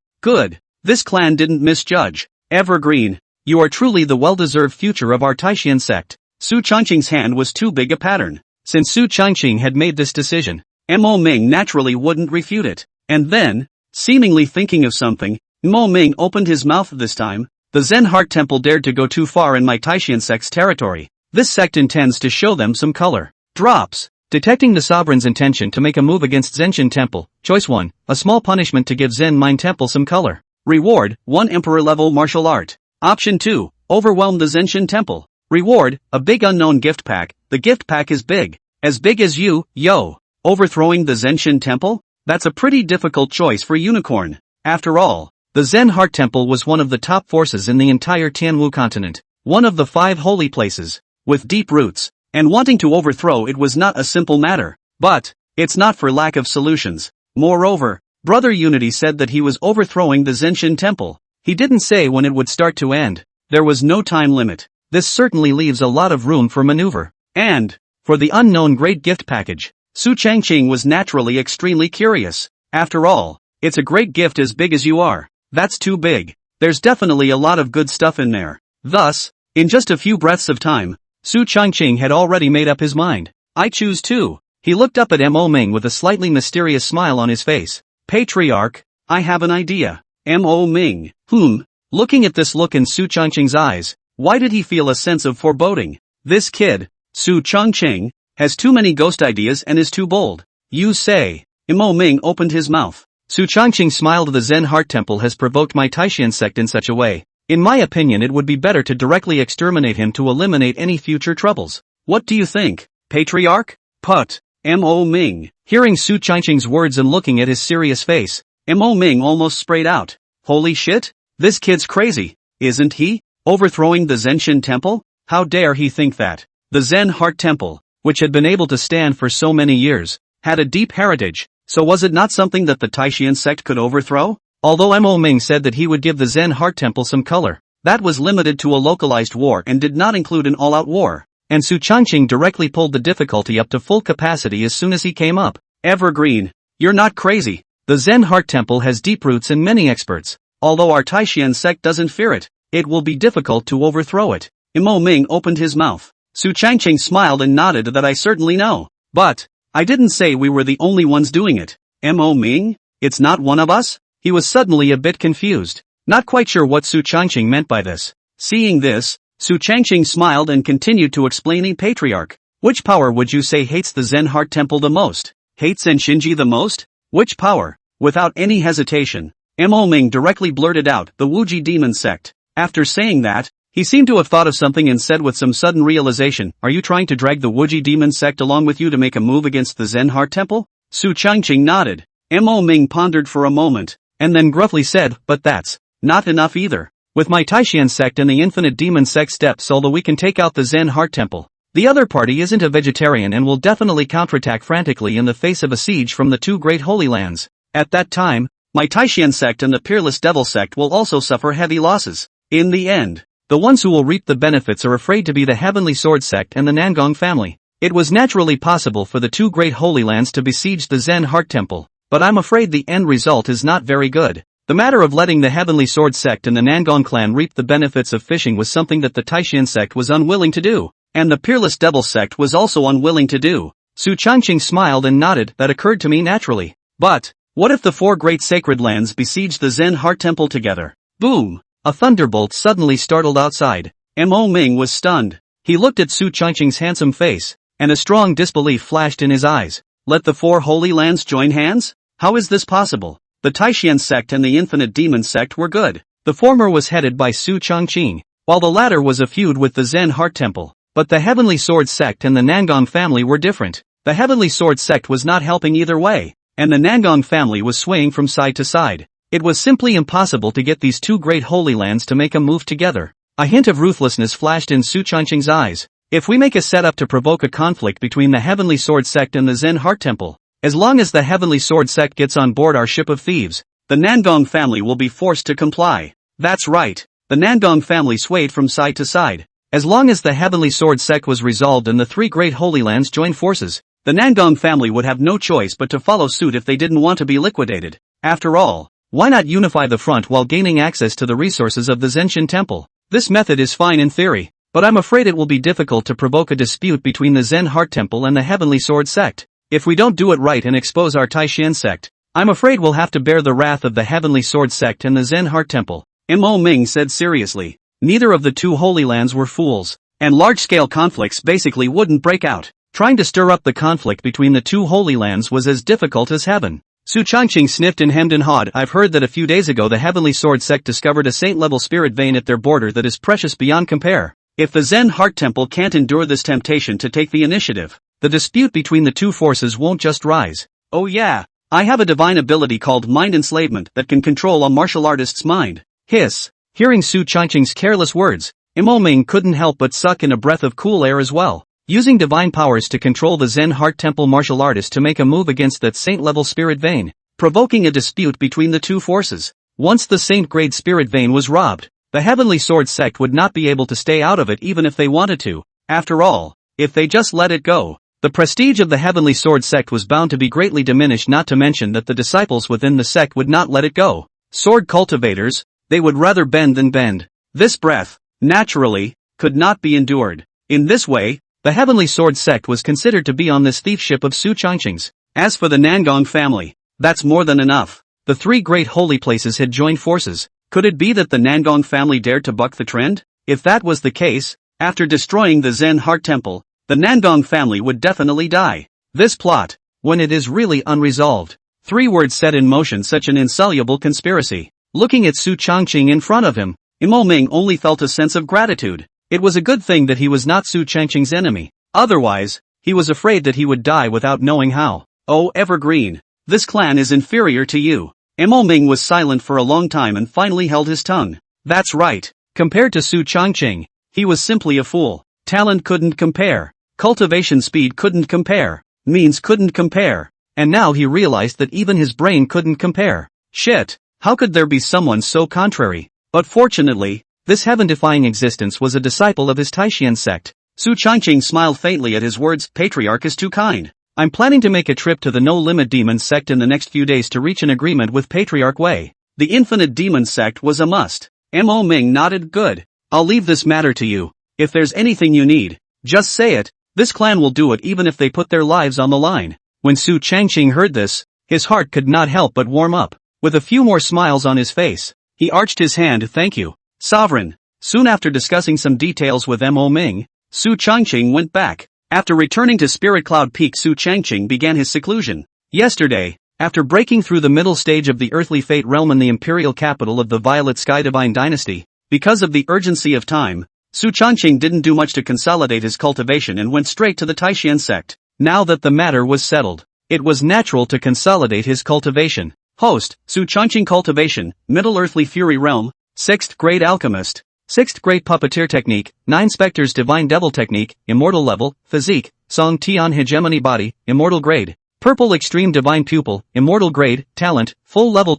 This clan didn't misjudge. "Evergreen, you are truly the well-deserved future of our Taishan sect." Su Changqing's hand was too big a pattern. Since Su Changqing had made this decision, Mo Ming naturally wouldn't refute it. And then, seemingly thinking of something, Mo Ming opened his mouth this time. "The Zen Heart Temple dared to go too far in my Taishan sect's territory. This sect intends to show them some color." Drops. Detecting the sovereign's intention to make a move against Zenshin Temple, Choice 1, a small punishment to give Zen Mind Temple some color. Reward, 1 Emperor-level martial art. Option 2, overwhelm the Zenshin Temple. Reward, a big unknown gift pack. The gift pack is big. As big as you, yo. Overthrowing the Zenshin Temple? That's a pretty difficult choice for Unicorn. After all, the Zen Heart Temple was one of the top forces in the entire Tianwu continent, one of the 5 holy places, with deep roots, and wanting to overthrow it was not a simple matter. But, it's not for lack of solutions. Moreover, Brother Unity said that he was overthrowing the Zenshin Temple. He didn't say when it would start to end. There was no time limit. This certainly leaves a lot of room for maneuver. And, for the unknown great gift package, Su Changqing was naturally extremely curious. After all, it's a great gift as big as you are. That's too big. There's definitely a lot of good stuff in there. Thus, in just a few breaths of time, Su Changqing had already made up his mind. "I choose 2. He looked up at Mo Ming with a slightly mysterious smile on his face. Patriarch, I have an idea. Mo Ming. Looking at this look in Su Changqing's eyes, why did he feel a sense of foreboding? This kid, Su Changqing, has too many ghost ideas and is too bold. You say. Mo Ming opened his mouth. Su Changqing smiled. The Zen Heart Temple has provoked my Taishan sect in such a way. In my opinion, it would be better to directly exterminate him to eliminate any future troubles. What do you think, Patriarch? Put. Mo Ming. Hearing Su Changqing's words and looking at his serious face, Mo Ming almost sprayed out. Holy shit? This kid's crazy, isn't he? Overthrowing the Zenshin Temple? How dare he think that? The Zen Heart Temple, which had been able to stand for so many years, had a deep heritage, so was it not something that the Taishan sect could overthrow? Although Mo Ming said that he would give the Zen Heart Temple some color, that was limited to a localized war and did not include an all-out war, and Su Changqing directly pulled the difficulty up to full capacity as soon as he came up. Evergreen, you're not crazy. The Zen Heart Temple has deep roots in many experts. Although our Taishan sect doesn't fear it, it will be difficult to overthrow it. Mo Ming opened his mouth. Su Changqing smiled and nodded that I certainly know. But, I didn't say we were the only ones doing it. Mo Ming? It's not one of us? He was suddenly a bit confused, not quite sure what Su Changqing meant by this. Seeing this, Su Changqing smiled and continued to explain. Patriarch, which power would you say hates the Zen Heart Temple the most? Hates Senshinji the most? Which power? Without any hesitation, Mo Ming directly blurted out, the Wuji Demon Sect. After saying that, he seemed to have thought of something and said with some sudden realization, are you trying to drag the Wuji Demon Sect along with you to make a move against the Zen Heart Temple? Su Changqing nodded. Mo Ming pondered for a moment, and then gruffly said, but that's not enough either. With my Taishan sect and the Infinite Demon Sect steps, although we can take out the Zen Heart Temple, the other party isn't a vegetarian and will definitely counterattack frantically in the face of a siege from the two great Holy Lands. At that time, my Taishan sect and the Peerless Devil sect will also suffer heavy losses. In the end, the ones who will reap the benefits are afraid to be the Heavenly Sword sect and the Nangong family. It was naturally possible for the two great Holy Lands to besiege the Zen Heart Temple, but I'm afraid the end result is not very good. The matter of letting the Heavenly Sword sect and the Nangong clan reap the benefits of fishing was something that the Taishan sect was unwilling to do, and the Peerless Devil sect was also unwilling to do. Su Changqing smiled and nodded. That occurred to me naturally. But, what if the four great sacred lands besiege the Zen Heart Temple together? Boom! A thunderbolt suddenly startled outside. Mo Ming was stunned. He looked at Su Changqing's handsome face, and a strong disbelief flashed in his eyes. Let the four holy lands join hands? How is this possible? The Taishan sect and the Infinite Demon sect were good. The former was headed by Su Changqing, while the latter was a feud with the Zen Heart Temple. But the Heavenly Sword sect and the Nangong family were different. The Heavenly Sword sect was not helping either way, and the Nangong family was swaying from side to side. It was simply impossible to get these two great holy lands to make a move together. A hint of ruthlessness flashed in Su Changqing's eyes. If we make a setup to provoke a conflict between the Heavenly Sword sect and the Zen Heart Temple, as long as the Heavenly Sword sect gets on board our ship of thieves, the Nangong family will be forced to comply. That's right. The Nangong family swayed from side to side. As long as the Heavenly Sword sect was resolved and the three great holy lands joined forces, the Nangong family would have no choice but to follow suit if they didn't want to be liquidated. After all, why not unify the front while gaining access to the resources of the Zenshin Temple? This method is fine in theory, but I'm afraid it will be difficult to provoke a dispute between the Zen Heart Temple and the Heavenly Sword sect. If we don't do it right and expose our Taishan sect, I'm afraid we'll have to bear the wrath of the Heavenly Sword sect and the Zen Heart Temple. Mo Ming said seriously. Neither of the two holy lands were fools, and large-scale conflicts basically wouldn't break out. Trying to stir up the conflict between the two holy lands was as difficult as heaven. Su Changqing sniffed and hemmed and hawed. I've heard that a few days ago the Heavenly Sword sect discovered a saint-level spirit vein at their border that is precious beyond compare. If the Zen Heart Temple can't endure this temptation to take the initiative, the dispute between the two forces won't just rise. Oh yeah, I have a divine ability called mind enslavement that can control a martial artist's mind. Hiss. Hearing Su Changqing's careless words, Mo Ming couldn't help but suck in a breath of cool air as well. Using divine powers to control the Zen Heart Temple martial artist to make a move against that saint-level spirit vein, provoking a dispute between the two forces. Once the saint-grade spirit vein was robbed, the Heavenly Sword sect would not be able to stay out of it even if they wanted to. After all, if they just let it go, the prestige of the Heavenly Sword sect was bound to be greatly diminished, not to mention that the disciples within the sect would not let it go. Sword cultivators, they would rather bend than bend. This breath, naturally, could not be endured. In this way, the Heavenly Sword sect was considered to be on this thief ship of Su Changqing's. As for the Nangong family, That's more than enough. The three great holy places had joined forces. Could it be that the Nangong family dared to buck the trend? If that was the case, after destroying the Zen Heart Temple, the Nangong family would definitely die. This plot, when it is really unresolved, 3 words set in motion such an insoluble conspiracy. Looking at Su Changqing in front of him, Imo Ming only felt a sense of gratitude. It was a good thing that he was not Su Changqing's enemy. Otherwise, he was afraid that he would die without knowing how. Oh, Evergreen, this clan is inferior to you. Imo Ming was silent for a long time and finally held his tongue. That's right. Compared to Su Changqing, he was simply a fool. Talent couldn't compare. Cultivation speed couldn't compare. Means couldn't compare. And now he realized that even his brain couldn't compare. Shit, how could there be someone so contrary? But fortunately, this heaven-defying existence was a disciple of his Taishan sect. Su Changqing smiled faintly at his words. Patriarch is too kind. I'm planning to make a trip to the No-Limit Demon sect in the next few days to reach an agreement with Patriarch Wei. The Infinite Demon sect was a must. Mo Ming nodded. Good. I'll leave this matter to you. If there's anything you need, just say it. This clan will do it even if they put their lives on the line. When Su Changqing heard this, his heart could not help but warm up. With a few more smiles on his face, he arched his hand. Thank you, Sovereign. Soon after discussing some details with Mo Ming, Su Changqing went back. After returning to Spirit Cloud Peak, Su Changqing began his seclusion. Yesterday, after breaking through the middle stage of the earthly fate realm in the imperial capital of the Violet Sky Divine Dynasty, because of the urgency of time, Su Changqing didn't do much to consolidate his cultivation and went straight to the Taishan sect. Now that the matter was settled, it was natural to consolidate his cultivation. Host, Su Changqing Cultivation, Middle Earthly Fury Realm, 6th Grade Alchemist, 6th Grade Puppeteer Technique, 9 Spectres Divine Devil Technique, Immortal Level, Physique, Song Tian Hegemony Body, Immortal Grade, Purple Extreme Divine Pupil, Immortal Grade, Talent, Full Level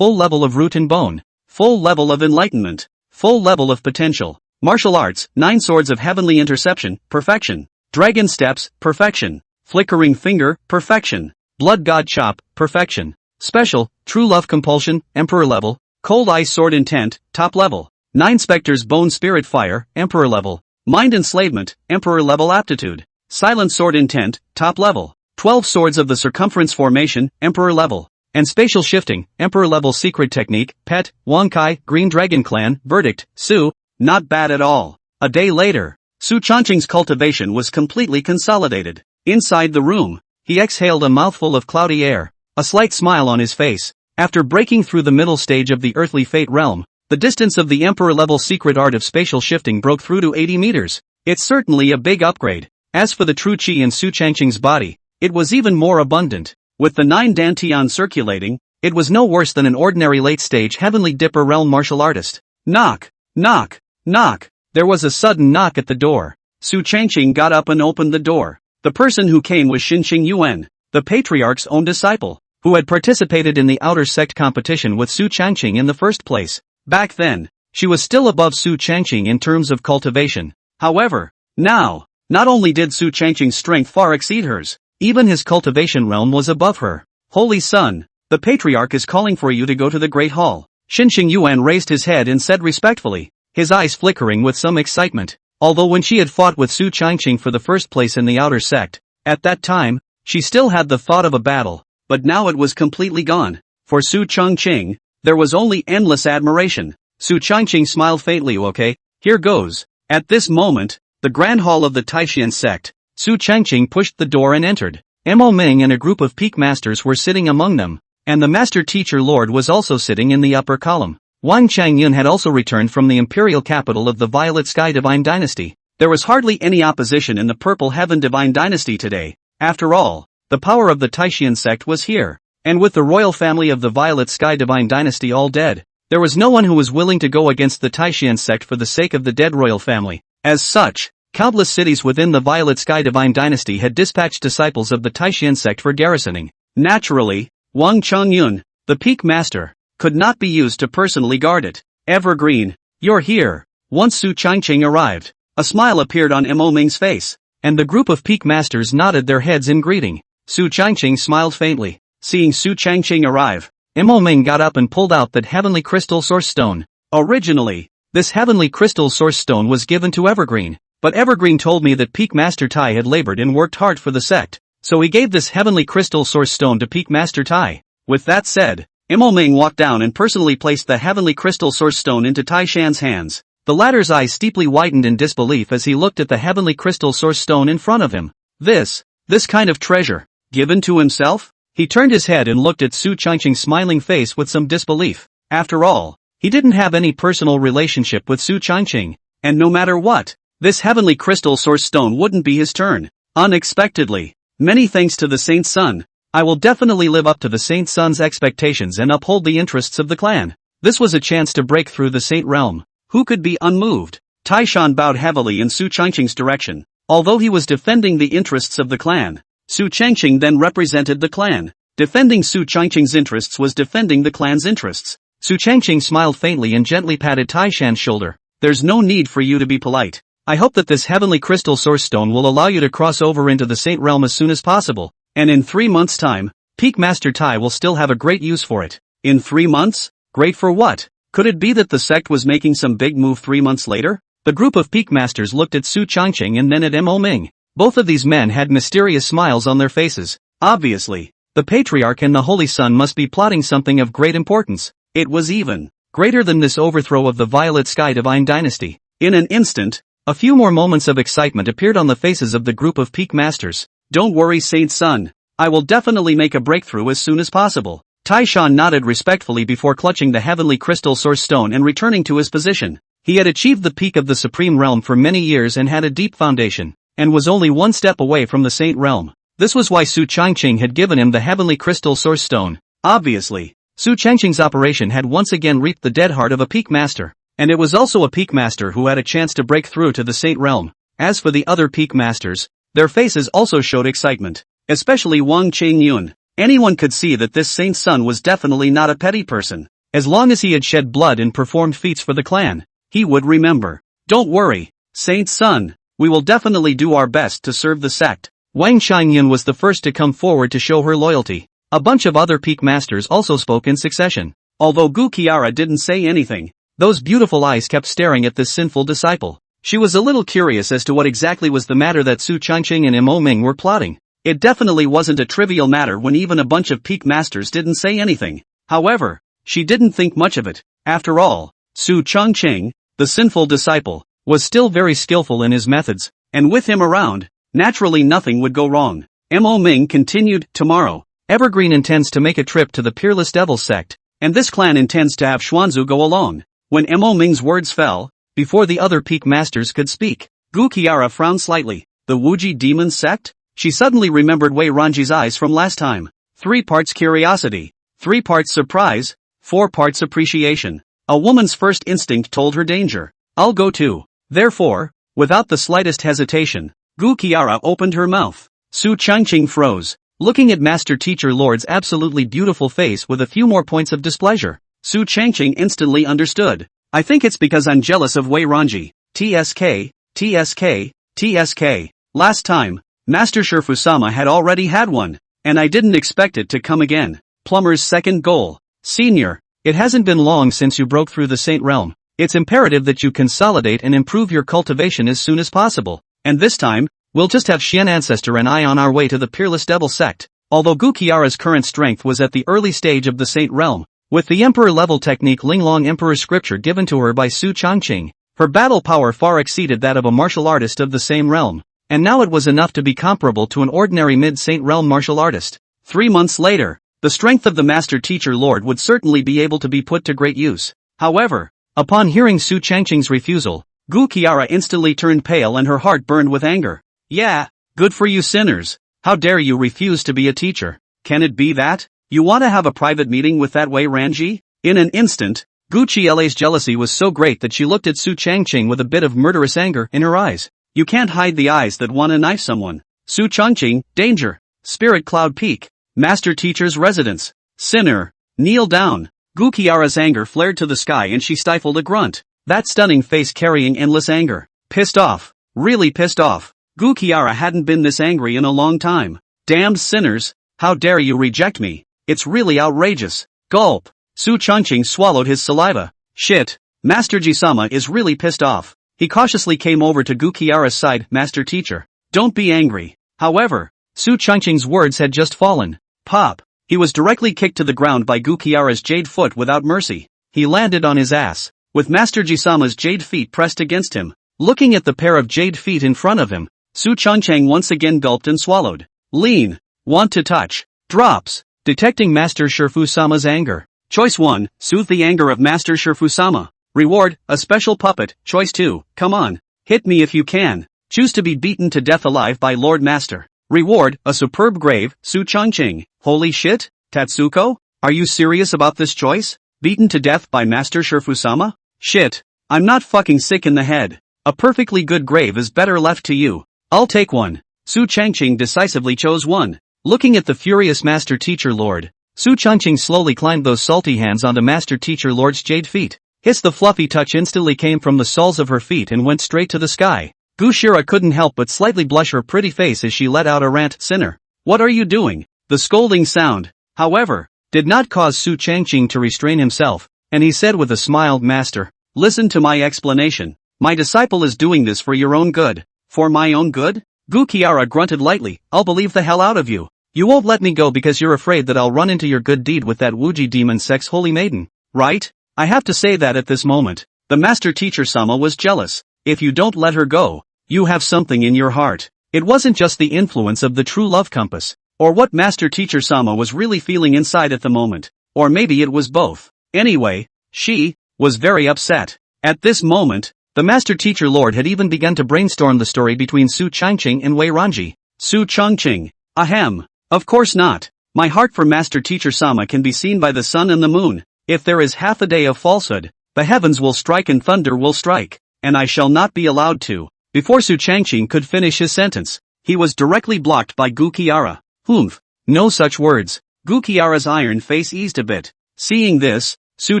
of Root and Bone, Full Level of Enlightenment, Full Level of Potential, Martial Arts, 9 Swords of Heavenly Interception, Perfection, Dragon Steps, Perfection, Flickering Finger, Perfection, Blood God Chop, Perfection, Special, True Love Compulsion, Emperor Level, Cold Ice Sword Intent, Top Level, 9 Spectres Bone Spirit Fire, Emperor Level, Mind Enslavement, Emperor Level Aptitude, Silent Sword Intent, Top Level, 12 Swords of the Circumference Formation, Emperor Level, and Spatial Shifting, Emperor Level Secret Technique, Pet, Wonkai, Green Dragon Clan, Verdict, Su, not bad at all. A day later, Su Changqing's cultivation was completely consolidated. Inside the room, he exhaled a mouthful of cloudy air, a slight smile on his face. After breaking through the middle stage of the earthly fate realm, the distance of the Emperor-level secret art of spatial shifting broke through to 80 meters. It's certainly a big upgrade. As for the true qi in Su Changqing's body, it was even more abundant. With the 9 Dantian circulating, it was no worse than an ordinary late-stage Heavenly Dipper realm martial artist. Knock, knock, knock. There was a sudden knock at the door. Su Changqing got up and opened the door. The person who came was Xinqing Yuan, the Patriarch's own disciple, who had participated in the outer sect competition with Su Changqing in the first place. Back then, she was still above Su Changqing in terms of cultivation. However, now, not only did Su Changqing's strength far exceed hers, even his cultivation realm was above her. Holy Son, the Patriarch is calling for you to go to the Great Hall. Xinqing Yuan raised his head and said respectfully, his eyes flickering with some excitement. Although when she had fought with Su Changqing for the first place in the outer sect, at that time, she still had the thought of a battle, but now it was completely gone. For Su Changqing, there was only endless admiration. Su Changqing smiled faintly. Okay, here goes. At this moment, the Grand Hall of the Taishan sect, Su Changqing pushed the door and entered. Mo Ming and a group of peak masters were sitting among them, and the master teacher lord was also sitting in the upper column. Wang Changyun had also returned from the imperial capital of the Violet Sky Divine Dynasty. There was hardly any opposition in the Purple Heaven Divine Dynasty today. After all, the power of the Taishan sect was here. And with the royal family of the Violet Sky Divine Dynasty all dead, there was no one who was willing to go against the Taishan sect for the sake of the dead royal family. As such, countless cities within the Violet Sky Divine Dynasty had dispatched disciples of the Taishan sect for garrisoning. Naturally, Wang Changyun, the peak master, could not be used to personally guard it. Evergreen, you're here. Once Su Changqing arrived, a smile appeared on Mo Ming's face, and the group of peak masters nodded their heads in greeting. Su Changqing smiled faintly. Seeing Su Changqing arrive, Mo Ming got up and pulled out that heavenly crystal source stone. Originally, this heavenly crystal source stone was given to Evergreen, but Evergreen told me that Peak Master Tai had labored and worked hard for the sect, so he gave this heavenly crystal source stone to Peak Master Tai. With that said, Imo Ming walked down and personally placed the heavenly crystal source stone into Tai Shan's hands. The latter's eyes steeply widened in disbelief as he looked at the heavenly crystal source stone in front of him. This kind of treasure, given to himself? He turned his head and looked at Su Changqing's smiling face with some disbelief. After all, he didn't have any personal relationship with Su Changqing, and no matter what, this heavenly crystal source stone wouldn't be his turn. Unexpectedly, many thanks to the Saint's son, I will definitely live up to the Saint's son's expectations and uphold the interests of the clan. This was a chance to break through the Saint realm. Who could be unmoved? Tai Shan bowed heavily in Su Changqing's direction. Although he was defending the interests of the clan, Su Changqing then represented the clan. Defending Su Changqing's interests was defending the clan's interests. Su Changqing smiled faintly and gently patted Tai Shan's shoulder. There's no need for you to be polite. I hope that this heavenly crystal source stone will allow you to cross over into the Saint realm as soon as possible, and in 3 months' time, Peak Master Tai will still have a great use for it. In 3 months? Great for what? Could it be that the sect was making some big move 3 months later? The group of Peak Masters looked at Su Changqing and then at Imo Ming. Both of these men had mysterious smiles on their faces. Obviously, the Patriarch and the Holy Son must be plotting something of great importance. It was even greater than this overthrow of the Violet Sky Divine Dynasty. In an instant, a few more moments of excitement appeared on the faces of the group of Peak Masters. Don't worry, Saint's son. I will definitely make a breakthrough as soon as possible. Tai Shan nodded respectfully before clutching the heavenly crystal source stone and returning to his position. He had achieved the peak of the Supreme Realm for many years and had a deep foundation, and was only one step away from the Saint Realm. This was why Su Changqing had given him the heavenly crystal source stone. Obviously, Su Changqing's operation had once again reaped the dead heart of a Peak Master. And it was also a Peak Master who had a chance to break through to the Saint Realm. As for the other Peak Masters, their faces also showed excitement. Especially Wang Qingyun. Anyone could see that this Saint's son was definitely not a petty person. As long as he had shed blood and performed feats for the clan, he would remember. Don't worry, Saint's son. We will definitely do our best to serve the sect. Wang Qingyun was the first to come forward to show her loyalty. A bunch of other Peak Masters also spoke in succession. Although Gu Qiara didn't say anything, those beautiful eyes kept staring at this sinful disciple. She was a little curious as to what exactly was the matter that Su Changqing and Imo Ming were plotting. It definitely wasn't a trivial matter when even a bunch of Peak Masters didn't say anything. However, she didn't think much of it. After all, Su Changqing, the sinful disciple, was still very skillful in his methods, and with him around, naturally nothing would go wrong. Imo Ming continued, tomorrow, Evergreen intends to make a trip to the Peerless Devil sect, and this clan intends to have Xuanzu go along. When Imo Ming's words fell, before the other Peak Masters could speak, Gu Qiara frowned slightly. The Wuji Demon Sect? She suddenly remembered Wei Ranji's eyes from last time. 3 parts curiosity, 3 parts surprise, 4 parts appreciation. A woman's first instinct told her danger. I'll go too. Therefore, without the slightest hesitation, Gu Qiara opened her mouth. Su Changqing froze, looking at Master Teacher Lord's absolutely beautiful face with a few more points of displeasure. Su Changqing instantly understood. I think it's because I'm jealous of Wei Ranji. TSK, TSK, TSK. Last time, Master Shifusama had already had one, and I didn't expect it to come again. Plumber's second goal. Senior, it hasn't been long since you broke through the Saint Realm. It's imperative that you consolidate and improve your cultivation as soon as possible. And this time, we'll just have Xian Ancestor and I on our way to the Peerless Devil sect. Although Gu Qiara's current strength was at the early stage of the Saint Realm, with the Emperor-level technique Linglong Emperor's scripture given to her by Su Changqing, her battle power far exceeded that of a martial artist of the same realm, and now it was enough to be comparable to an ordinary mid-Saint Realm martial artist. 3 months later, the strength of the Master Teacher Lord would certainly be able to be put to great use. However, upon hearing Su Changqing's refusal, Gu Qiara instantly turned pale and her heart burned with anger. Yeah, good for you sinners. How dare you refuse to be a teacher? Can it be that you want to have a private meeting with that Wei Ranji? In an instant, Gu Qiala's jealousy was so great that she looked at Su Changqing with a bit of murderous anger in her eyes. You can't hide the eyes that want to knife someone. Su Changqing, danger. Spirit Cloud Peak. Master Teacher's residence. Sinner, kneel down. Gu Qiara's anger flared to the sky and she stifled a grunt. That stunning face carrying endless anger. Pissed off. Really pissed off. Gu Qiara hadn't been this angry in a long time. Damned sinners, how dare you reject me? It's really outrageous. Gulp. Su Changqing swallowed his saliva. Shit. Master Jisama is really pissed off. He cautiously came over to Gu Qiara's side. Master Teacher, don't be angry. However, Su Changqing's words had just fallen. Pop. He was directly kicked to the ground by Gukiara's jade foot without mercy. He landed on his ass, with Master Jisama's jade feet pressed against him. Looking at the pair of jade feet in front of him, Su Changcheng once again gulped and swallowed. Lean. Want to touch. Drops. Detecting Master Shifusama's anger. Choice 1, soothe the anger of Master Shifusama. Reward, a special puppet. Choice 2, come on. Hit me if you can. Choose to be beaten to death alive by Lord Master. Reward, a superb grave. Su Changcheng. Holy shit, Tatsuko? Are you serious about this choice? Beaten to death by Master Shifusama? Shit. I'm not fucking sick in the head. A perfectly good grave is better left to you. I'll take one. Su Changcheng decisively chose one. Looking at the furious Master Teacher Lord, Su Changcheng slowly climbed those salty hands onto Master Teacher Lord's jade feet. The fluffy touch instantly came from the soles of her feet and went straight to the sky. Gushira couldn't help but slightly blush her pretty face as she let out a rant. Sinner. What are you doing? The scolding sound, however, did not cause Su Changcheng to restrain himself, and he said with a smile, Master, listen to my explanation. My disciple is doing this for your own good. For my own good? Gukiara grunted lightly. I'll believe the hell out of you. You won't let me go because you're afraid that I'll run into your good deed with that Wuji demon sex holy maiden, right? I have to say that at this moment, the Master Teacher Sama was jealous. If you don't let her go, you have something in your heart. It wasn't just the influence of the true love compass, or what Master Teacher Sama was really feeling inside at the moment, or maybe it was both. Anyway, she was very upset. At this moment, the Master Teacher Lord had even begun to brainstorm the story between Su Changcheng and Wei Ranji. Su Changcheng. Ahem. Of course not. My heart for Master Teacher Sama can be seen by the sun and the moon. If there is half a day of falsehood, the heavens will strike and thunder will strike, and I shall not be allowed to. Before Su Changcheng could finish his sentence, he was directly blocked by Gukiara. Humph. No such words. Gukiara's iron face eased a bit. Seeing this, Su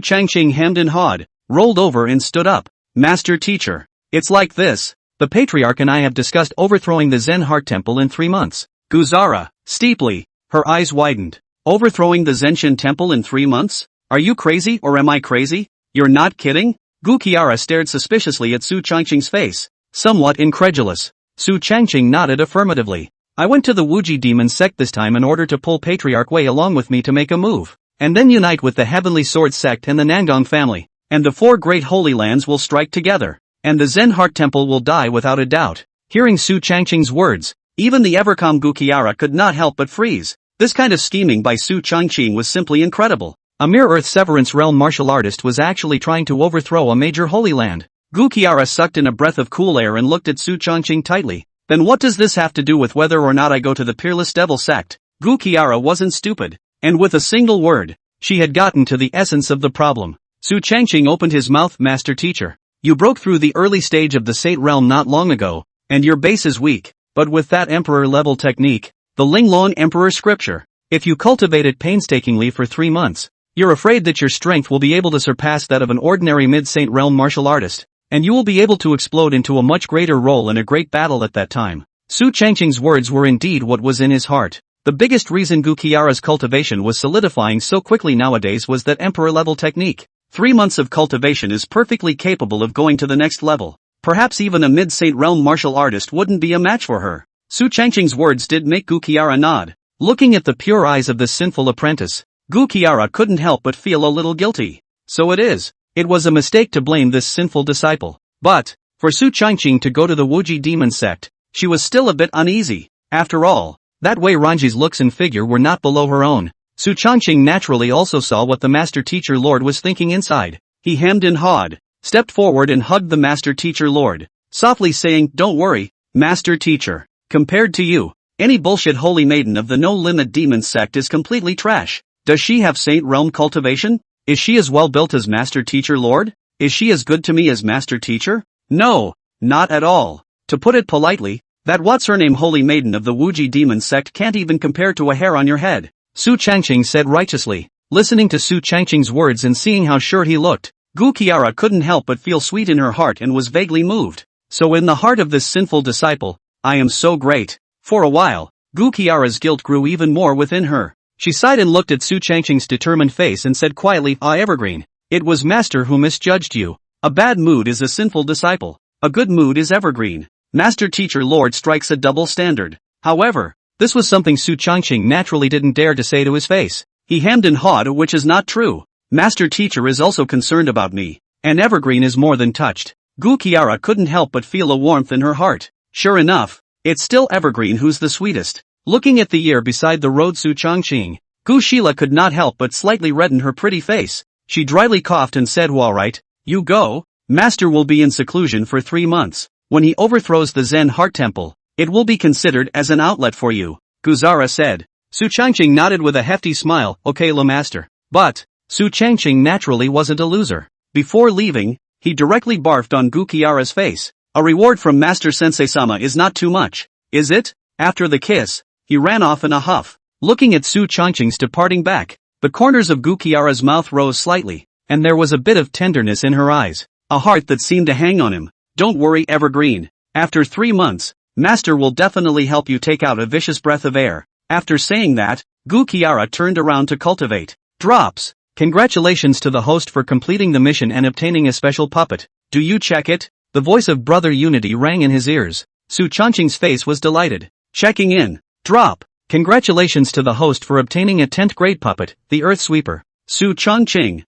Changcheng hemmed and hawed, rolled over and stood up. Master Teacher. It's like this. The Patriarch and I have discussed overthrowing the Zen Heart Temple in 3 months. Guzara, steeply, her eyes widened. Overthrowing the Zenshin Temple in 3 months? Are you crazy or am I crazy? You're not kidding? Gukiara stared suspiciously at Su Changcheng's face, somewhat incredulous. Su Changcheng nodded affirmatively. I went to the Wuji demon sect this time in order to pull Patriarch Wei along with me to make a move, and then unite with the Heavenly Sword sect and the Nangong family, and the 4 great holy lands will strike together, and the Zen Heart Temple will die without a doubt. Hearing Su Changcheng's words, even the ever-calm Gukiara could not help but freeze. This kind of scheming by Su Changcheng was simply incredible. A mere Earth Severance Realm martial artist was actually trying to overthrow a major holy land. Gukiara sucked in a breath of cool air and looked at Su Changcheng tightly. Then what does this have to do with whether or not I go to the Peerless Devil sect? Gukiara wasn't stupid, and with a single word, she had gotten to the essence of the problem. Su Changcheng opened his mouth. Master Teacher, you broke through the early stage of the Sate realm not long ago, and your base is weak, but with that Emperor-level technique, the Linglong Emperor Scripture, if you cultivate it painstakingly for 3 months, you're afraid that your strength will be able to surpass that of an ordinary mid-Saint realm martial artist, and you will be able to explode into a much greater role in a great battle at that time. Su Changcheng's words were indeed what was in his heart. The biggest reason Gukiara's cultivation was solidifying so quickly nowadays was that Emperor-level technique. 3 months of cultivation is perfectly capable of going to the next level. Perhaps even a mid-Saint realm martial artist wouldn't be a match for her. Su Changcheng's words did make Gukiara nod. Looking at the pure eyes of this sinful apprentice, Gukiara couldn't help but feel a little guilty. So it is. It was a mistake to blame this sinful disciple. But, for Su Changcheng to go to the Wuji demon sect, she was still a bit uneasy. After all, that Wei Ranji's looks and figure were not below her own. Su Changcheng naturally also saw what the Master Teacher Lord was thinking inside. He hemmed and hawed, stepped forward and hugged the Master Teacher Lord, softly saying, "Don't worry, Master Teacher. Compared to you, any bullshit holy maiden of the No Limit Demon sect is completely trash. Does she have Saint Realm cultivation? Is she as well built as Master Teacher Lord? Is she as good to me as Master Teacher? No, not at all. To put it politely, that what's-her-name holy maiden of the Wuji demon sect can't even compare to a hair on your head," Su Changcheng said righteously. Listening to Su Changcheng's words and seeing how sure he looked, Gukiara couldn't help but feel sweet in her heart and was vaguely moved. So in the heart of this sinful disciple, I am so great. For a while, Gukiara's guilt grew even more within her. She sighed and looked at Su Changcheng's determined face and said quietly, "Ah, Evergreen, it was Master who misjudged you. A bad mood is a sinful disciple. A good mood is evergreen. Master Teacher Lord strikes a double standard. However, This was something Su Changqing naturally didn't dare to say to his face. He hemmed and hawed, which is not true. Master teacher is also concerned about me. And Evergreen is more than touched. Gu Kiara couldn't help but feel a warmth in her heart. Sure enough, it's still Evergreen who's the sweetest. Looking at the year beside the road Su Changqing, Gu Sheila could not help but slightly redden her pretty face. She dryly coughed and said, "All right, you go. Master will be in seclusion for 3 months. When he overthrows the Zen Heart Temple, it will be considered as an outlet for you," Guzara said. Su Changqing nodded with a hefty smile. "Okay, La Master." But Su Changqing naturally wasn't a loser. Before leaving, he directly barfed on Gu Kiara's face. "A reward from Master Sensei-sama is not too much, is it?" After the kiss, he ran off in a huff. Looking at Su Changqing's departing back, the corners of Gu Kiara's mouth rose slightly, and there was a bit of tenderness in her eyes, a heart that seemed to hang on him. "Don't worry, Evergreen. After 3 months, Master will definitely help you take out a vicious breath of air." After saying that, Gu Kiara turned around to cultivate drops. "Congratulations to the host for completing the mission and obtaining a special puppet. Do you check it?" The voice of Brother Unity rang in his ears. Su Changqing's face was delighted. "Checking in. Drop. Congratulations to the host for obtaining a 10th grade puppet, the Earth Sweeper." Su Changqing,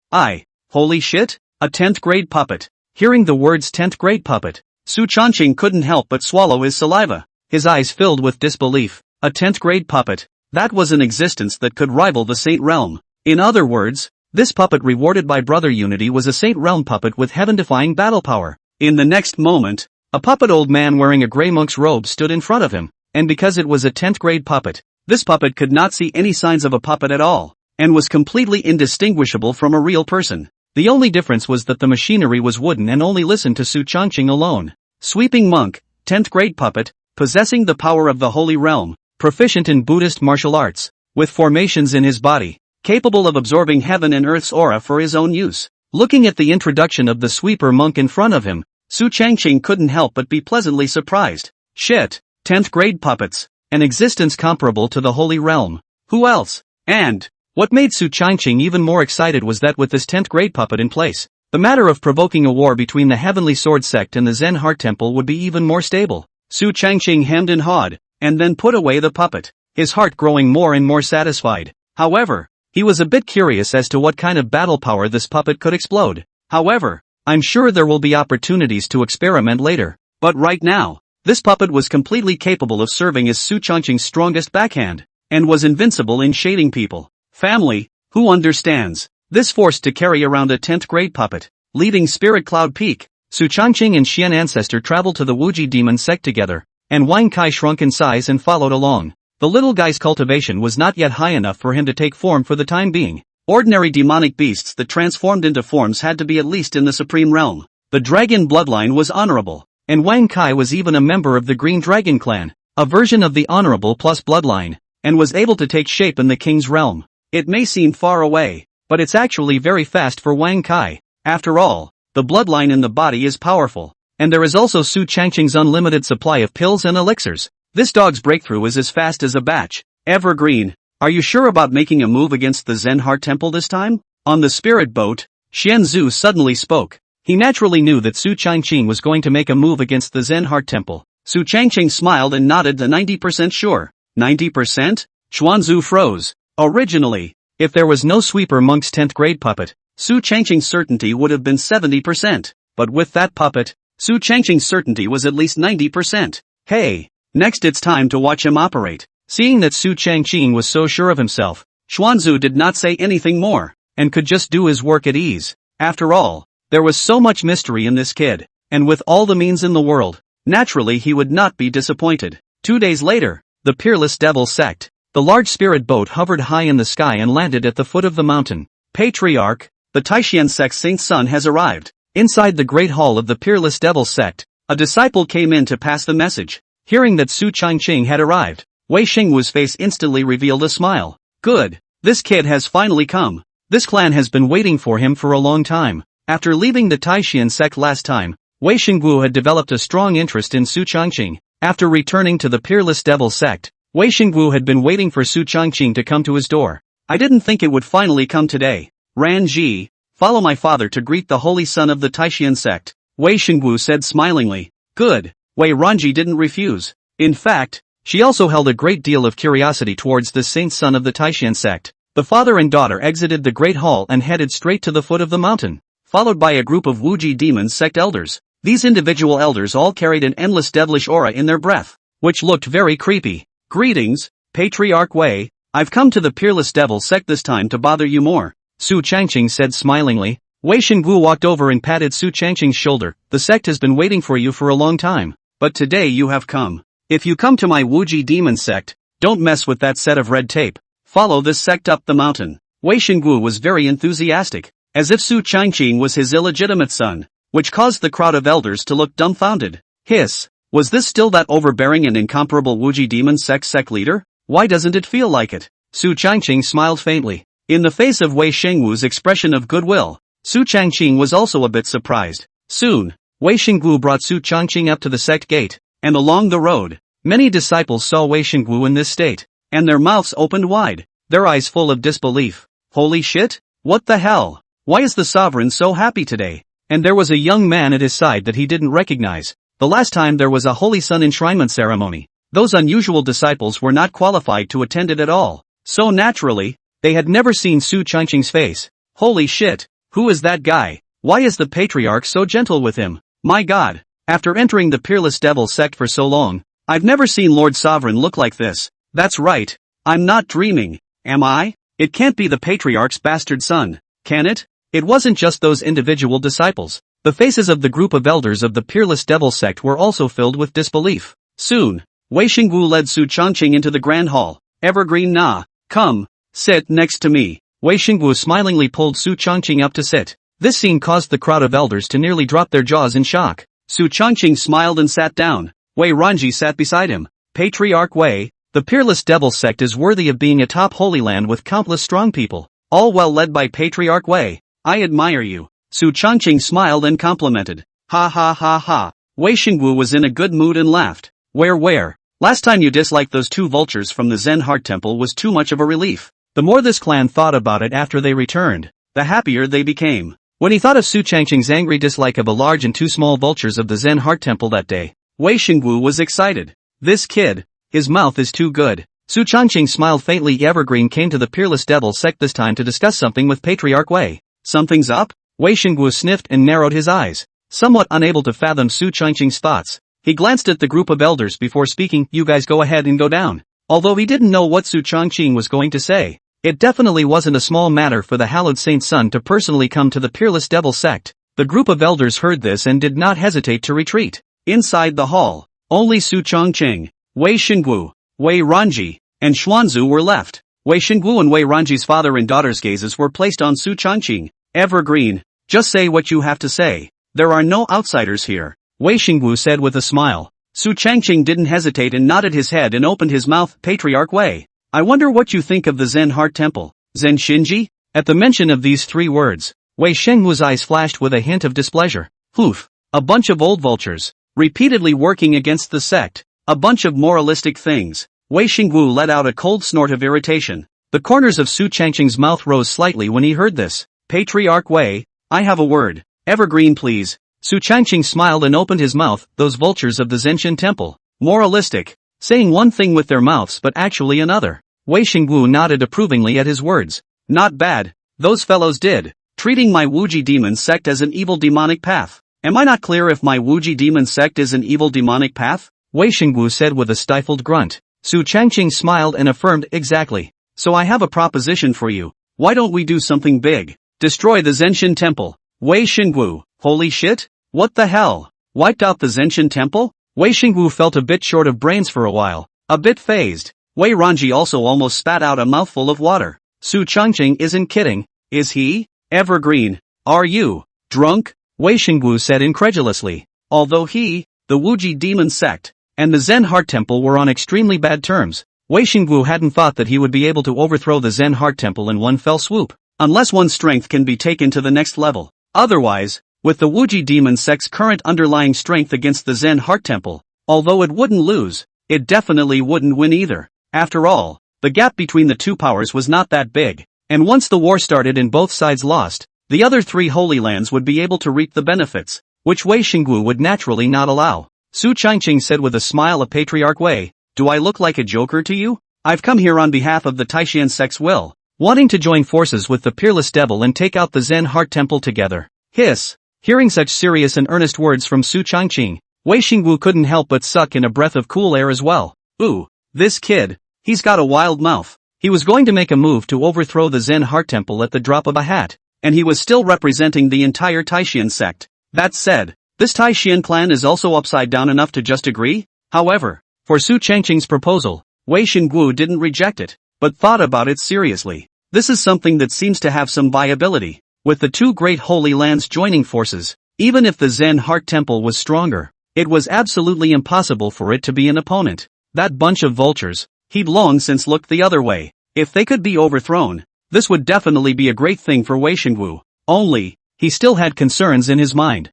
holy shit, a 10th grade puppet. Hearing the words 10th grade puppet, Su Changqing couldn't help but swallow his saliva. His eyes filled with disbelief. A 10th grade puppet. That was an existence that could rival the Saint Realm. In other words, this puppet rewarded by Brother Unity was a Saint Realm puppet with heaven-defying battle power. In the next moment, a puppet old man wearing a grey monk's robe stood in front of him, and because it was a 10th grade puppet, this puppet could not see any signs of a puppet at all, and was completely indistinguishable from a real person. The only difference was that the machinery was wooden and only listened to Su Changqing alone. Sweeping monk, 10th grade puppet, possessing the power of the Holy Realm, proficient in Buddhist martial arts, with formations in his body, capable of absorbing heaven and earth's aura for his own use. Looking at the introduction of the sweeper monk in front of him, Su Changqing couldn't help but be pleasantly surprised. Shit, 10th grade puppets, an existence comparable to the Holy Realm. Who else? And what made Su Changqing even more excited was that with this 10th grade puppet in place, the matter of provoking a war between the Heavenly Sword Sect and the Zen Heart Temple would be even more stable. Su Changqing hemmed and hawed, and then put away the puppet, his heart growing more and more satisfied. However, he was a bit curious as to what kind of battle power this puppet could explode. However, I'm sure there will be opportunities to experiment later. But right now, this puppet was completely capable of serving as Su Changqing's strongest backhand, and was invincible in shading people. Family, who understands? This forced to carry around a 10th grade puppet. Leaving Spirit Cloud Peak, Su Changqing and Xian Ancestor traveled to the Wuji Demon Sect together, and Wang Kai shrunk in size and followed along. The little guy's cultivation was not yet high enough for him to take form for the time being. Ordinary demonic beasts that transformed into forms had to be at least in the Supreme Realm. The dragon bloodline was honorable, and Wang Kai was even a member of the Green Dragon Clan, a version of the honorable plus bloodline, and was able to take shape in the king's realm. It may seem far away, but it's actually very fast for Wang Kai. After all, the bloodline in the body is powerful, and there is also Su Changqing's unlimited supply of pills and elixirs. This dog's breakthrough is as fast as a batch. Evergreen, are you sure about making a move against the Zen Heart Temple this time? On the spirit boat, Xian Zhu suddenly spoke. He naturally knew that Su Changqing was going to make a move against the Zen Heart Temple. Su Changqing smiled and nodded to 90% sure. 90%? Xuanzhu froze. Originally, if there was no sweeper monk's 10th grade puppet, Su Changqing's certainty would have been 70%. But with that puppet, Su Changqing's certainty was at least 90%. Hey, next it's time to watch him operate. Seeing that Su Changqing was so sure of himself, Xuanzhu did not say anything more, and could just do his work at ease. After all, there was so much mystery in this kid, and with all the means in the world, naturally he would not be disappointed. 2 days later, the Peerless Devil Sect. The large spirit boat hovered high in the sky and landed at the foot of the mountain. Patriarch, the Taishian sect's saint son has arrived. Inside the great hall of the Peerless Devil Sect, a disciple came in to pass the message. Hearing that Su Changqing had arrived, Wei Xingwu's face instantly revealed a smile. Good, this kid has finally come. This clan has been waiting for him for a long time. After leaving the Taishian sect last time, Wei Xingwu had developed a strong interest in Su Changqing. After returning to the Peerless Devil Sect, Wei Xingwu had been waiting for Su Changqing to come to his door. I didn't think it would finally come today. Ran Ji, follow my father to greet the holy son of the Taishian sect, Wei Xingwu said smilingly. Good, Wei Ranji didn't refuse. In fact, She also held a great deal of curiosity towards the saint son of the Taishan sect. The father and daughter exited the great hall and headed straight to the foot of the mountain, followed by a group of Wuji demon sect elders. These individual elders all carried an endless devilish aura in their breath, which looked very creepy. Greetings, Patriarch Wei. I've come to the Peerless Devil sect this time to bother you more, Su Changqing said smilingly. Wei Shengwu walked over and patted Su Changqing's shoulder. The sect has been waiting for you for a long time, but today you have come. If you come to my Wuji demon sect, don't mess with that set of red tape. Follow this sect up the mountain. Wei Shengwu was very enthusiastic, as if Su Changqing was his illegitimate son, which caused the crowd of elders to look dumbfounded. Hiss, was this still that overbearing and incomparable Wuji demon sect leader? Why doesn't it feel like it? Su Changqing smiled faintly. In the face of Wei Shengwu's expression of goodwill, Su Changqing was also a bit surprised. Soon, Wei Shengwu brought Su Changqing up to the sect gate, and along the road, many disciples saw Wei Shengwu in this state, and their mouths opened wide, their eyes full of disbelief. Holy shit? What the hell? Why is the sovereign so happy today? And there was a young man at his side that he didn't recognize. The last time there was a Holy Sun enshrinement ceremony, those unusual disciples were not qualified to attend it at all. So naturally, they had never seen Su Changqing's face. Holy shit, who is that guy? Why is the patriarch so gentle with him? My god, after entering the Peerless Devil sect for so long, I've never seen Lord Sovereign look like this. That's right, I'm not dreaming, am I? It can't be the patriarch's bastard son, can it? It wasn't just those individual disciples. The faces of the group of elders of the Peerless Devil sect were also filled with disbelief. Soon, Wei Shengwu led Su Changqing into the grand hall. Evergreen Na, come, sit next to me. Wei Shengwu smilingly pulled Su Changqing up to sit. This scene caused the crowd of elders to nearly drop their jaws in shock. Su Changqing smiled and sat down. Wei Ranji sat beside him. Patriarch Wei, the Peerless Devil sect is worthy of being a top holy land with countless strong people, all well led by Patriarch Wei. I admire you. Su Changqing smiled and complimented. Ha ha ha ha. Wei Shengwu was in a good mood and laughed. Where? Last time you disliked those two vultures from the Zen Heart Temple was too much of a relief. The more this clan thought about it after they returned, the happier they became. When he thought of Su Changqing's angry dislike of a large and two small vultures of the Zen Heart Temple that day, Wei Shengwu was excited. This kid, his mouth is too good. Su Changqing smiled faintly. Evergreen came to the Peerless Devil sect this time to discuss something with Patriarch Wei. Something's up? Wei Shengwu sniffed and narrowed his eyes, somewhat unable to fathom Su Changqing's thoughts. He glanced at the group of elders before speaking. You guys go ahead and go down. Although he didn't know what Su Changqing was going to say, it definitely wasn't a small matter for the hallowed saint's son to personally come to the Peerless Devil sect. The group of elders heard this and did not hesitate to retreat. Inside the hall, only Su Changqing, Wei Shengwu, Wei Ranji, and Xuanzu were left. Wei Shengwu and Wei Ranji's father and daughter's gazes were placed on Su Changqing. Evergreen, just say what you have to say. There are no outsiders here, Wei Shengwu said with a smile. Su Changqing didn't hesitate and nodded his head and opened his mouth. Patriarch Wei, I wonder what you think of the Zen Heart Temple. Zen Shinji? At the mention of these three words, Wei Shengwu's eyes flashed with a hint of displeasure. Oof, a bunch of old vultures, repeatedly working against the sect, a bunch of moralistic things. Wei Shengwu let out a cold snort of irritation. The corners of Su Changqing's mouth rose slightly when he heard this. Patriarch Wei, I have a word. Evergreen please. Su Changqing smiled and opened his mouth. Those vultures of the Zenshin temple, moralistic, saying one thing with their mouths but actually another. Wei Shengwu nodded approvingly at his words. Not bad, those fellows did, treating my Wuji demon sect as an evil demonic path. Am I not clear if my Wuji demon sect is an evil demonic path? Wei Shengwu said with a stifled grunt. Su Changqing smiled and affirmed, exactly. So I have a proposition for you. Why don't we do something big? Destroy the Zenshin temple. Wei Shengwu, holy shit? What the hell? Wiped out the Zenshin temple? Wei Shengwu felt a bit short of brains for a while, a bit phased. Wei Ranji also almost spat out a mouthful of water. Su Changqing isn't kidding, is he? Evergreen, are you drunk? Wei Shengwu said incredulously. Although he, the Wuji demon sect, and the Zen Heart Temple were on extremely bad terms, Wei Shengwu hadn't thought that he would be able to overthrow the Zen Heart Temple in one fell swoop, unless one's strength can be taken to the next level. Otherwise, with the Wuji demon sect's current underlying strength against the Zen Heart Temple, although it wouldn't lose, it definitely wouldn't win either. After all, the gap between the two powers was not that big, and once the war started and both sides lost, the other three Holy Lands would be able to reap the benefits, which Wei Shengwu would naturally not allow. Su Changqing said with a smile of Patriarch Wei, Do I look like a joker to you? I've come here on behalf of the Taishan sect's will, wanting to join forces with the peerless devil and take out the Zen Heart Temple together. Hiss. Hearing such serious and earnest words from Su Changqing, Wei Xingwu couldn't help but suck in a breath of cool air as well. Ooh, this kid, he's got a wild mouth. He was going to make a move to overthrow the Zen Heart Temple at the drop of a hat, and he was still representing the entire Taishan sect. That said, this Taishan clan is also upside down enough to just agree? However, for Su Changqing's proposal, Wei Xingwu didn't reject it, but thought about it seriously. This is something that seems to have some viability. With the two great holy lands joining forces, even if the Zen Heart Temple was stronger, it was absolutely impossible for it to be an opponent. That bunch of vultures, he'd long since looked the other way. If they could be overthrown, this would definitely be a great thing for Wei Xingwu. Only, he still had concerns in his mind.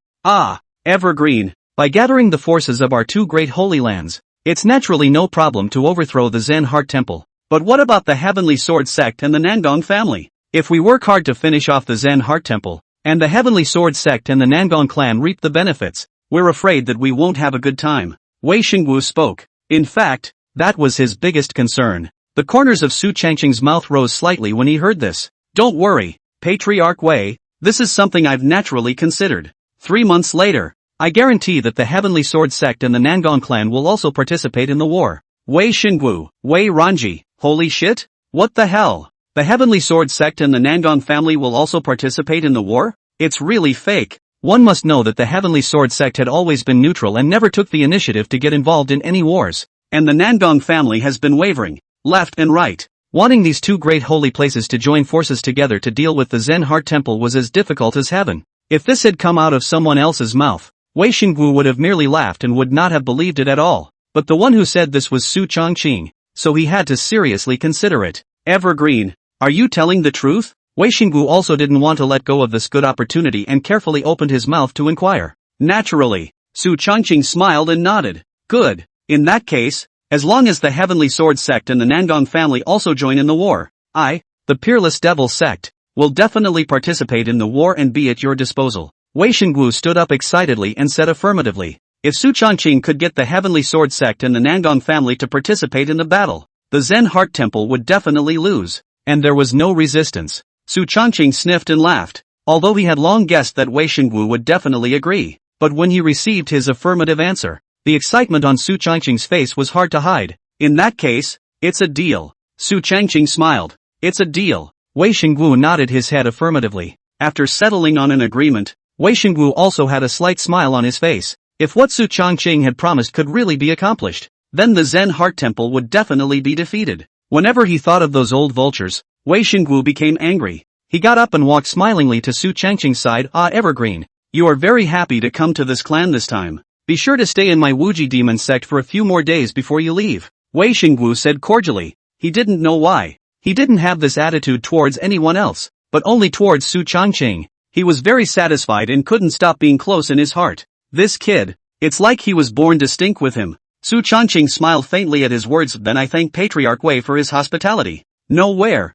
Evergreen, by gathering the forces of our two great holy lands, it's naturally no problem to overthrow the Zen Heart Temple. But what about the Heavenly Sword sect and the Nangong family? If we work hard to finish off the Zen Heart Temple, and the Heavenly Sword sect and the Nangong clan reap the benefits, we're afraid that we won't have a good time. Wei Xingwu spoke. In fact, that was his biggest concern. The corners of Su Changqing's mouth rose slightly when he heard this. Don't worry, Patriarch Wei, this is something I've naturally considered. 3 months later, I guarantee that the Heavenly Sword sect and the Nangong clan will also participate in the war. Wei Xingwu, Wei Ranji, holy shit? What the hell? The Heavenly Sword sect and the Nangong family will also participate in the war? It's really fake. One must know that the Heavenly Sword sect had always been neutral and never took the initiative to get involved in any wars. And the Nangong family has been wavering, left and right. Wanting these two great holy places to join forces together to deal with the Zen Heart Temple was as difficult as heaven. If this had come out of someone else's mouth, Wei Xingwu would have merely laughed and would not have believed it at all. But the one who said this was Su Changqing, so he had to seriously consider it. Evergreen, are you telling the truth? Wei Xingwu also didn't want to let go of this good opportunity and carefully opened his mouth to inquire. Naturally, Su Changqing smiled and nodded. Good. In that case, as long as the Heavenly Sword sect and the Nangong family also join in the war, I, the Peerless Devil sect, will definitely participate in the war and be at your disposal. Wei Xingwu stood up excitedly and said affirmatively. If Su Changqing could get the Heavenly Sword sect and the Nangong family to participate in the battle, the Zen Heart Temple would definitely lose. And there was no resistance. Su Changqing sniffed and laughed, although he had long guessed that Wei Xingwu would definitely agree. But when he received his affirmative answer, the excitement on Su Changqing's face was hard to hide. In that case, it's a deal. Su Changqing smiled. It's a deal. Wei Xingwu nodded his head affirmatively. After settling on an agreement, Wei Xingwu also had a slight smile on his face. If what Su Changqing had promised could really be accomplished, then the Zen Heart Temple would definitely be defeated. Whenever he thought of those old vultures, Wei Xingwu became angry. He got up and walked smilingly to Su Changqing's side. Evergreen, you are very happy to come to this clan this time. Be sure to stay in my Wuji demon sect for a few more days before you leave. Wei Xingwu said cordially. He didn't know why. He didn't have this attitude towards anyone else, but only towards Su Changqing. He was very satisfied and couldn't stop being close in his heart. This kid, it's like he was born to stink with him. Su Changqing smiled faintly at his words. Then I thank Patriarch Wei for his hospitality. Nowhere.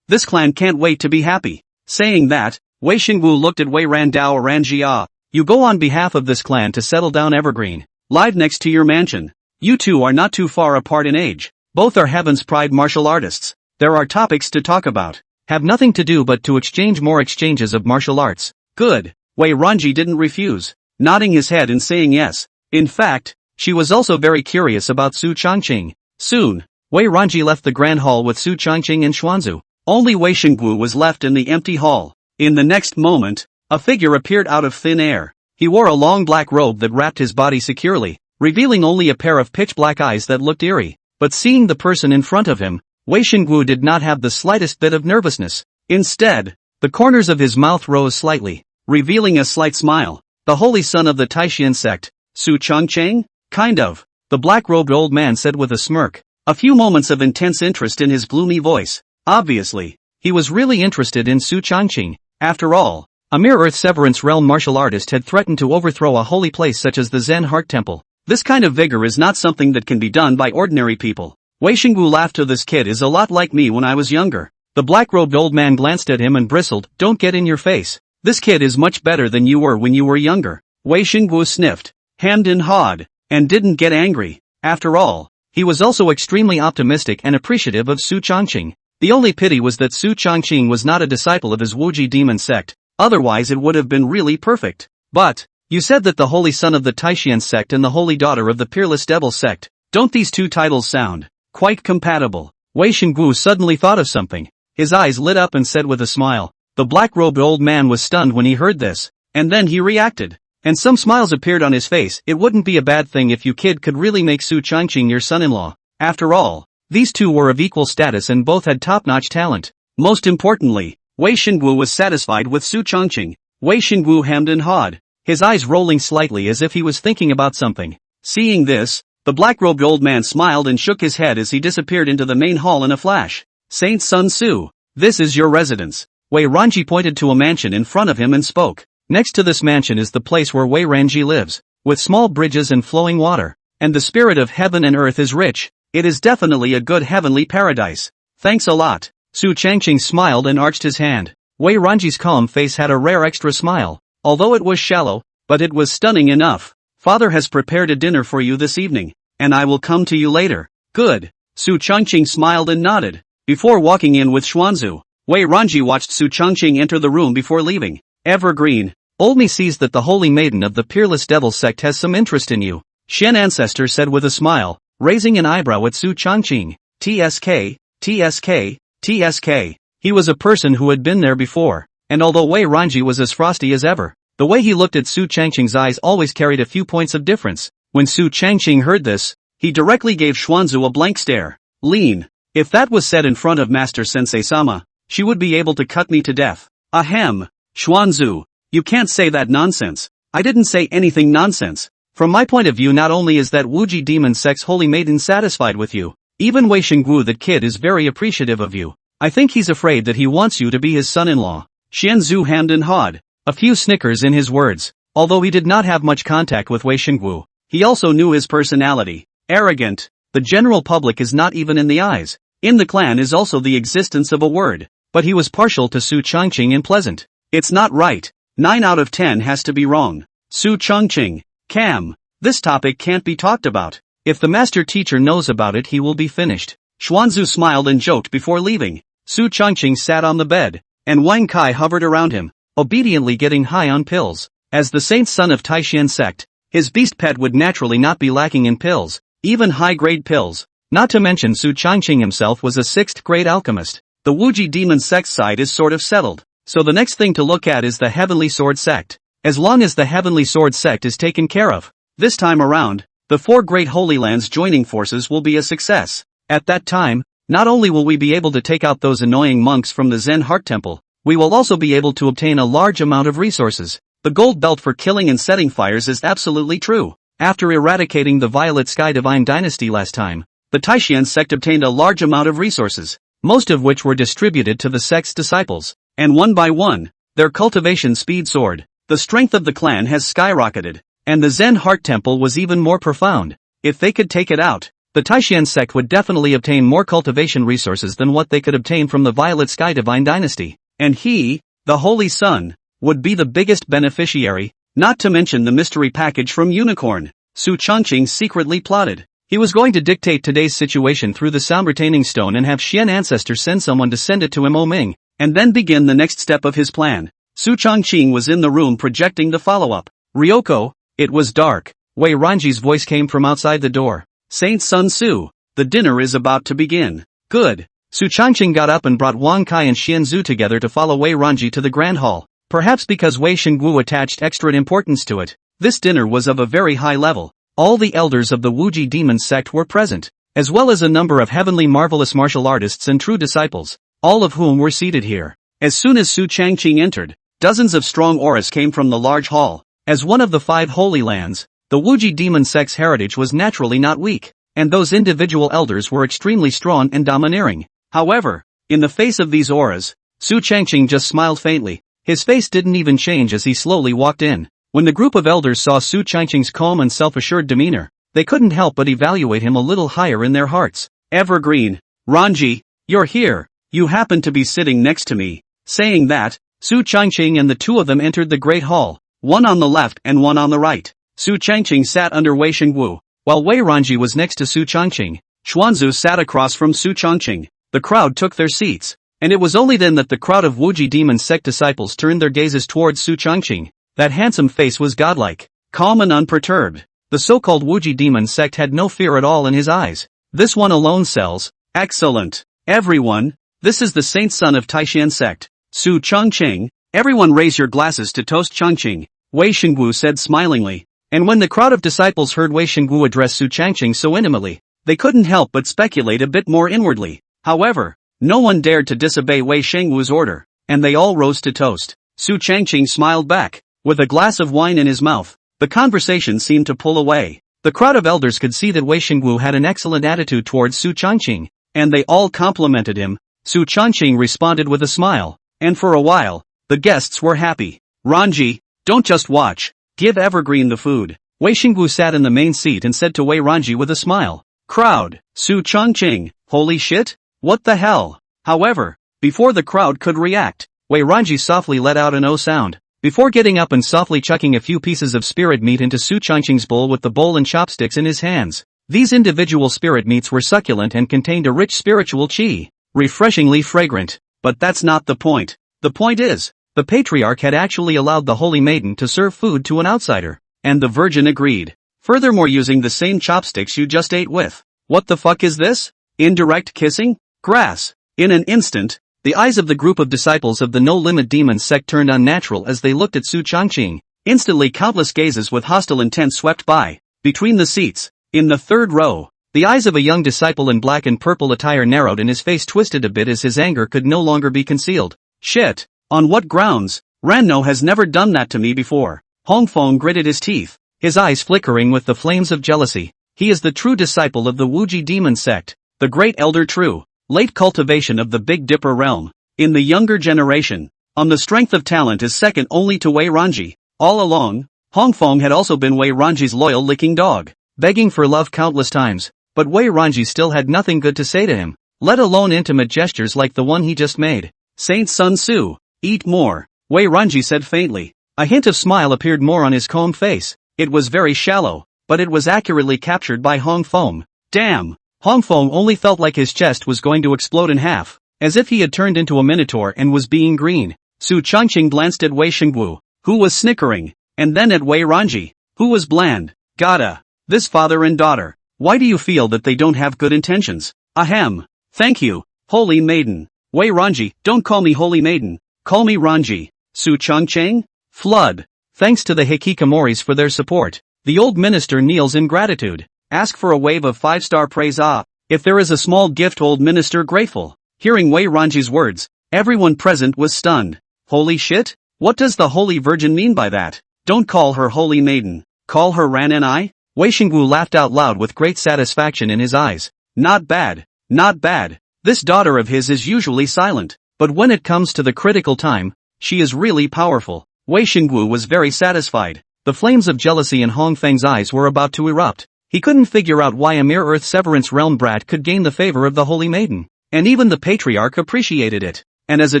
This clan can't wait to be happy. Saying that, Wei Xingwu looked at Wei Randao Ranjia. You go on behalf of this clan to settle down Evergreen, live next to your mansion. You two are not too far apart in age. Both are Heaven's Pride martial artists. There are topics to talk about. Have nothing to do but to exchange more exchanges of martial arts. Good. Wei Ranji didn't refuse, nodding his head and saying yes. In fact, she was also very curious about Su Changqing. Soon, Wei Ranji left the grand hall with Su Changqing and Xuanzu. Only Wei Xingwu was left in the empty hall. In the next moment, a figure appeared out of thin air. He wore a long black robe that wrapped his body securely, revealing only a pair of pitch-black eyes that looked eerie. But seeing the person in front of him, Wei Xingwu did not have the slightest bit of nervousness. Instead, the corners of his mouth rose slightly, revealing a slight smile. The holy son of the Taishan sect, Su Changqing? Kind of, the black-robed old man said with a smirk. A few moments of intense interest in his gloomy voice. Obviously, he was really interested in Su Changqing. After all, a mere Earth Severance Realm martial artist had threatened to overthrow a holy place such as the Zen Heart Temple. This kind of vigor is not something that can be done by ordinary people. Wei Xingwu laughed. This kid is a lot like me when I was younger. The black-robed old man glanced at him and bristled. Don't get in your face. This kid is much better than you were when you were younger. Wei Xingwu sniffed, hemmed and hawed, and didn't get angry. After all, he was also extremely optimistic and appreciative of Su Changqing. The only pity was that Su Changqing was not a disciple of his Wuji demon sect, otherwise it would have been really perfect. But, you said that the holy son of the Taishian sect and the holy daughter of the peerless devil sect, don't these two titles sound quite compatible? Wei Shengwu suddenly thought of something. His eyes lit up and said with a smile. The black-robed old man was stunned when he heard this, and then he reacted. And some smiles appeared on his face. It wouldn't be a bad thing if you kid could really make Su Changqing your son-in-law. After all, these two were of equal status and both had top-notch talent. Most importantly, Wei Shengwu was satisfied with Su Changqing. Wei Shengwu hemmed and hawed, his eyes rolling slightly as if he was thinking about something. Seeing this, the black-robed old man smiled and shook his head as he disappeared into the main hall in a flash. Saint Sun Su, this is your residence. Wei Ranji pointed to a mansion in front of him and spoke. Next to this mansion is the place where Wei Ranji lives, with small bridges and flowing water. And the spirit of heaven and earth is rich. It is definitely a good heavenly paradise. Thanks a lot. Su Changqing smiled and arched his hand. Wei Ranji's calm face had a rare extra smile, although it was shallow, but it was stunning enough. Father has prepared a dinner for you this evening, and I will come to you later. Good. Su Changqing smiled and nodded. Before walking in with Xuanzu, Wei Ranji watched Su Changqing enter the room before leaving. Evergreen, old me sees that the holy maiden of the peerless devil sect has some interest in you, Shen Ancestor said with a smile, raising an eyebrow at Su Changqing. TSK, TSK, TSK. He was a person who had been there before, and although Wei Ranji was as frosty as ever, the way he looked at Su Changqing's eyes always carried a few points of difference. When Su Changqing heard this, he directly gave Xuanzu a blank stare. Lean. If that was said in front of Master Sensei-sama, she would be able to cut me to death. Ahem. Xuanzu, you can't say that nonsense. I didn't say anything nonsense. From my point of view, not only is that Wuji demon sect's holy maiden satisfied with you, even Wei Shengwu that kid is very appreciative of you. I think he's afraid that he wants you to be his son-in-law. Xianzhu hemmed and hawed, a few snickers in his words. Although he did not have much contact with Wei Shengwu, he also knew his personality. Arrogant. The general public is not even in the eyes. In the clan is also the existence of a word. But he was partial to Su Changqing and pleasant. It's not right. 9 out of 10 has to be wrong. Su Changqing. Cam. This topic can't be talked about. If the master teacher knows about it, he will be finished. Xuanzu smiled and joked before leaving. Su Changqing sat on the bed, and Wang Kai hovered around him, obediently getting high on pills. As the saint son of Taishian sect, his beast pet would naturally not be lacking in pills, even high-grade pills. Not to mention Su Changqing himself was a 6th-grade alchemist. The Wuji demon sect side is sort of settled, so the next thing to look at is the Heavenly Sword sect. As long as the Heavenly Sword sect is taken care of, this time around, the 4 great Holy Lands joining forces will be a success. At that time, not only will we be able to take out those annoying monks from the Zen Heart Temple, we will also be able to obtain a large amount of resources. The gold belt for killing and setting fires is absolutely true. After eradicating the Violet Sky Divine Dynasty last time, the Taishian sect obtained a large amount of resources, most of which were distributed to the sect's disciples, and one by one, their cultivation speed soared. The strength of the clan has skyrocketed, and the Zen Heart Temple was even more profound. If they could take it out, the Taishian sect would definitely obtain more cultivation resources than what they could obtain from the Violet Sky Divine Dynasty. And he, the Holy Sun, would be the biggest beneficiary, not to mention the mystery package from Unicorn. Su Changqing secretly plotted. He was going to dictate today's situation through the sound-retaining stone and have Xian Ancestor send someone to send it to Mo Ming, and then begin the next step of his plan. Su Changqing was in the room projecting the follow-up. Ryoko, it was dark. Wei Ranji's voice came from outside the door. Saint Sun Su, the dinner is about to begin. Good. Su Changqing got up and brought Wang Kai and Xianzhu together to follow Wei Ranji to the Grand Hall. Perhaps because Wei Shengwu attached extra importance to it, this dinner was of a very high level. All the elders of the Wuji demon sect were present, as well as a number of heavenly marvelous martial artists and true disciples, all of whom were seated here. As soon as Su Changqing entered, dozens of strong auras came from the large hall. As one of the 5 holy lands, the Wuji demon sect's heritage was naturally not weak, and those individual elders were extremely strong and domineering. However, in the face of these auras, Su Changqing just smiled faintly. His face didn't even change as he slowly walked in. When the group of elders saw Su Changqing's calm and self-assured demeanor, they couldn't help but evaluate him a little higher in their hearts. Evergreen, Ranji, you're here. You happen to be sitting next to me. Saying that, Su Changqing and the 2 of them entered the Great Hall, one on the left and one on the right. Su Changqing sat under Wei Shengwu. While Wei Ranji was next to Su Changqing, Xuanzu sat across from Su Changqing. The crowd took their seats. And it was only then that the crowd of Wuji demon sect disciples turned their gazes towards Su Changqing. That handsome face was godlike, calm and unperturbed. The so-called Wuji demon sect had no fear at all in his eyes. This one alone sells. Excellent. Everyone, this is the saint son of Taishan sect, Su Changqing. Everyone raise your glasses to toast Changqing, Wei Shengwu said smilingly. And when the crowd of disciples heard Wei Shengwu address Su Changqing so intimately, they couldn't help but speculate a bit more inwardly. However, no one dared to disobey Wei Shengwu's order, and they all rose to toast. Su Changqing smiled back, with a glass of wine in his mouth. The conversation seemed to pull away. The crowd of elders could see that Wei Shengwu had an excellent attitude towards Su Changqing, and they all complimented him. Su Changqing responded with a smile, and for a while, the guests were happy. Ranji, don't just watch, give Evergreen the food. Wei Shengwu sat in the main seat and said to Wei Ranji with a smile. Crowd, Su Changqing, holy shit? What the hell? However, before the crowd could react, Wei Ranji softly let out an O sound, before getting up and softly chucking a few pieces of spirit meat into Su Changqing's bowl with the bowl and chopsticks in his hands. These individual spirit meats were succulent and contained a rich spiritual qi, refreshingly fragrant. But that's not the point. The point is, the patriarch had actually allowed the holy maiden to serve food to an outsider, and the virgin agreed. Furthermore, using the same chopsticks you just ate with. What the fuck is this? Indirect kissing? Grass. In an instant, the eyes of the group of disciples of the no-limit demon sect turned unnatural as they looked at Su Changqing. Instantly countless gazes with hostile intent swept by. Between the seats, in the third row, the eyes of a young disciple in black and purple attire narrowed and his face twisted a bit as his anger could no longer be concealed. Shit! On what grounds? Ranno has never done that to me before. Hongfeng gritted his teeth, his eyes flickering with the flames of jealousy. He is the true disciple of the Wuji demon sect, the great elder true. Late cultivation of the Big Dipper realm. In the younger generation, on the strength of talent is second only to Wei Ranji. All along, Hongfeng had also been Wei Ranji's loyal licking dog, begging for love countless times, but Wei Ranji still had nothing good to say to him, let alone intimate gestures like the one he just made. Saint Sun Su, eat more, Wei Ranji said faintly. A hint of smile appeared more on his calm face. It was very shallow, but it was accurately captured by Hongfeng. Damn! Hongfeng only felt like his chest was going to explode in half, as if he had turned into a minotaur and was being green. Su Changqing glanced at Wei Shengwu, who was snickering, and then at Wei Ranji, who was bland. Gotta. This father and daughter. Why do you feel that they don't have good intentions? Ahem. Thank you, holy maiden. Wei Ranji, don't call me holy maiden, call me Ranji. Su Changqing? Flood. Thanks to the Hikikomoris for their support. The old minister kneels in gratitude. Ask for a wave of 5-star praise. If there is a small gift, old minister grateful. Hearing Wei Ranji's words, everyone present was stunned. Holy shit? What does the Holy Virgin mean by that? Don't call her holy maiden. Call her Ran and I? Wei Shengwu laughed out loud with great satisfaction in his eyes. Not bad. Not bad. This daughter of his is usually silent, but when it comes to the critical time, she is really powerful. Wei Shengwu was very satisfied. The flames of jealousy in Hongfeng's eyes were about to erupt. He couldn't figure out why a mere Earth Severance Realm brat could gain the favor of the Holy Maiden. And even the Patriarch appreciated it. And as a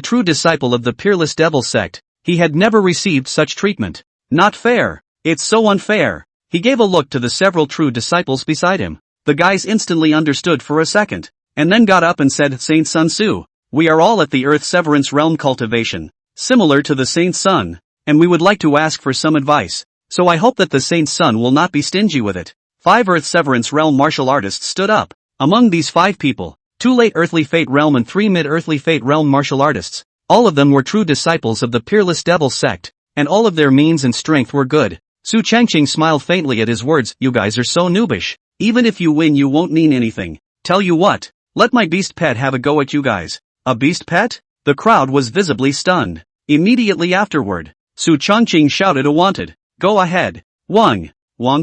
true disciple of the Peerless Devil sect, he had never received such treatment. Not fair. It's so unfair. He gave a look to the several true disciples beside him. The guys instantly understood for a second, and then got up and said, Saint Sun Su, we are all at the Earth Severance Realm cultivation, similar to the Saint Sun, and we would like to ask for some advice. So I hope that the Saint Sun will not be stingy with it. 5 Earth Severance Realm martial artists stood up. Among these 5 people, 2 late Earthly Fate Realm and 3 mid-Earthly Fate Realm martial artists, all of them were true disciples of the Peerless Devil sect, and all of their means and strength were good. Su Changqing smiled faintly at his words, you guys are so noobish. Even if you win you won't mean anything. Tell you what, let my beast pet have a go at you guys. A beast pet? The crowd was visibly stunned. Immediately afterward, Su Changqing shouted a wanted. Go ahead. Wang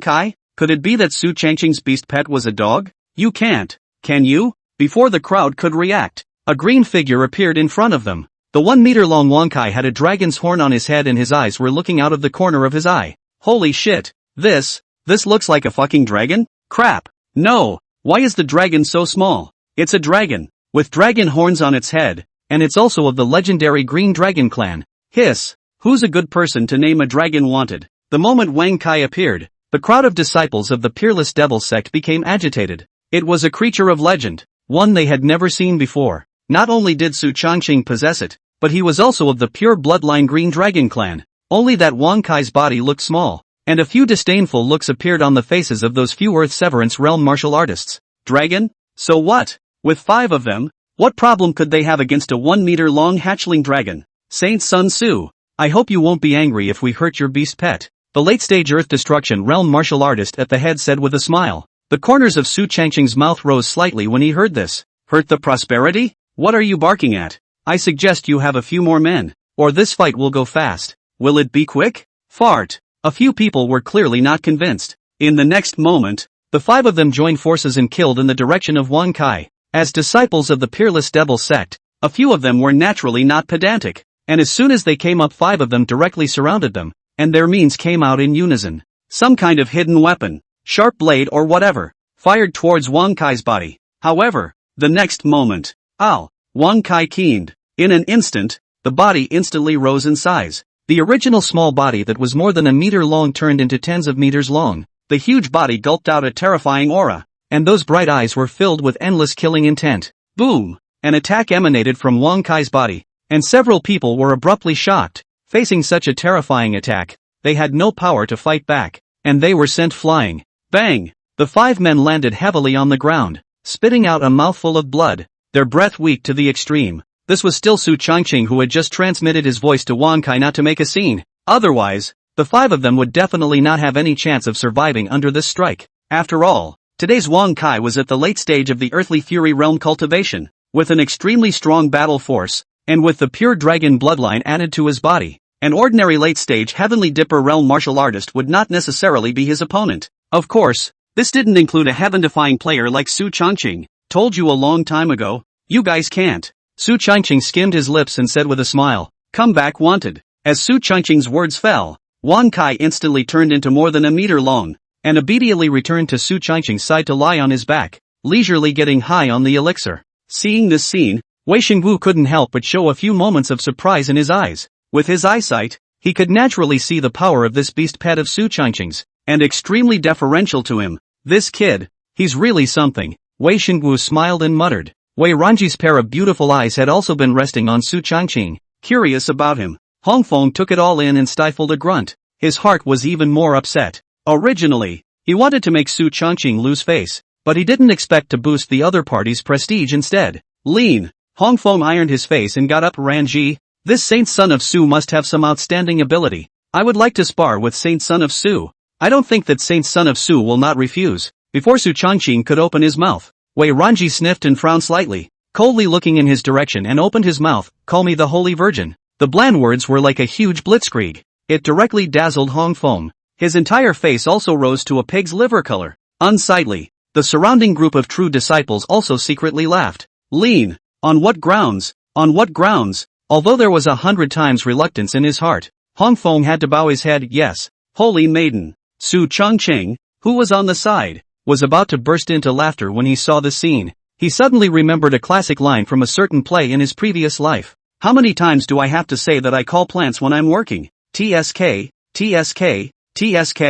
Kai? Could it be that Su Changqing's beast pet was a dog? You can't. Can you? Before the crowd could react, a green figure appeared in front of them. The 1-meter-long Wang Kai had a dragon's horn on his head and his eyes were looking out of the corner of his eye. Holy shit. This looks like a fucking dragon? Crap. No. Why is the dragon so small? It's a dragon, with dragon horns on its head, and it's also of the legendary Green Dragon clan. Hiss. Who's a good person to name a dragon wanted? The moment Wang Kai appeared, The crowd of disciples of the peerless devil sect became agitated. It was a creature of legend, one they had never seen before. Not only did Su Changqing possess it, but he was also of the pure bloodline Green Dragon clan. Only that Wang Kai's body looked small, and a few disdainful looks appeared on the faces of those few Earth Severance realm martial artists. Dragon? So what? With 5 of them, what problem could they have against a 1-meter-long hatchling dragon? Saint Sun Tzu, I hope you won't be angry if we hurt your beast pet. The late-stage Earth Destruction realm martial artist at the head said with a smile. The corners of Su Changqing's mouth rose slightly when he heard this. Hurt the prosperity? What are you barking at? I suggest you have a few more men, or this fight will go fast. Will it be quick? Fart. A few people were clearly not convinced. In the next moment, the 5 of them joined forces and killed in the direction of Wang Kai. As disciples of the peerless devil sect, a few of them were naturally not pedantic, and as soon as they came up 5 of them directly surrounded them, and their means came out in unison. Some kind of hidden weapon, sharp blade or whatever, fired towards Wang Kai's body. However, the next moment, Wang Kai keened. In an instant, the body instantly rose in size. The original small body that was more than a meter long turned into tens of meters long. The huge body gulped out a terrifying aura, and those bright eyes were filled with endless killing intent. Boom! An attack emanated from Wang Kai's body, and several people were abruptly shocked. Facing such a terrifying attack, they had no power to fight back, and they were sent flying. Bang! The 5 men landed heavily on the ground, spitting out a mouthful of blood, their breath weak to the extreme. This was still Su Changqing, who had just transmitted his voice to Wang Kai not to make a scene. Otherwise, the 5 of them would definitely not have any chance of surviving under this strike. After all, today's Wang Kai was at the late stage of the earthly fury realm cultivation, with an extremely strong battle force, and with the pure dragon bloodline added to his body. An ordinary late-stage heavenly dipper realm martial artist would not necessarily be his opponent. Of course, this didn't include a heaven-defying player like Su Changqing. Told you a long time ago, you guys can't. Su Changqing skimmed his lips and said with a smile, come back wanted. As Su Changqing's words fell, Wang Kai instantly turned into more than a meter long, and immediately returned to Su Changqing's side to lie on his back, leisurely getting high on the elixir. Seeing this scene, Wei Xingwu couldn't help but show a few moments of surprise in his eyes. With his eyesight, he could naturally see the power of this beast pet of Su Changqing's, and extremely deferential to him. This kid, he's really something. Wei Xingwu smiled and muttered. Wei Ranji's pair of beautiful eyes had also been resting on Su Changqing, curious about him. Hongfeng took it all in and stifled a grunt. His heart was even more upset. Originally, he wanted to make Su Changqing lose face, but he didn't expect to boost the other party's prestige instead. Lean. Hongfeng ironed his face and got up. Ranji, this Saint Son of Su must have some outstanding ability. I would like to spar with Saint Son of Su. I don't think that Saint Son of Su will not refuse. Before Su Changqing could open his mouth, Wei Ranji sniffed and frowned slightly, coldly looking in his direction, and opened his mouth. Call me the Holy Virgin. The bland words were like a huge blitzkrieg. It directly dazzled Hongfeng. His entire face also rose to a pig's liver color. Unsightly. The surrounding group of true disciples also secretly laughed. Lean. On what grounds? On what grounds? Although there was 100 times reluctance in his heart, Hongfeng had to bow his head. Yes, holy maiden. Su Changqing, who was on the side, was about to burst into laughter when he saw the scene. He suddenly remembered a classic line from a certain play in his previous life. How many times do I have to say that I call plants when I'm working? TSK, TSK, TSK.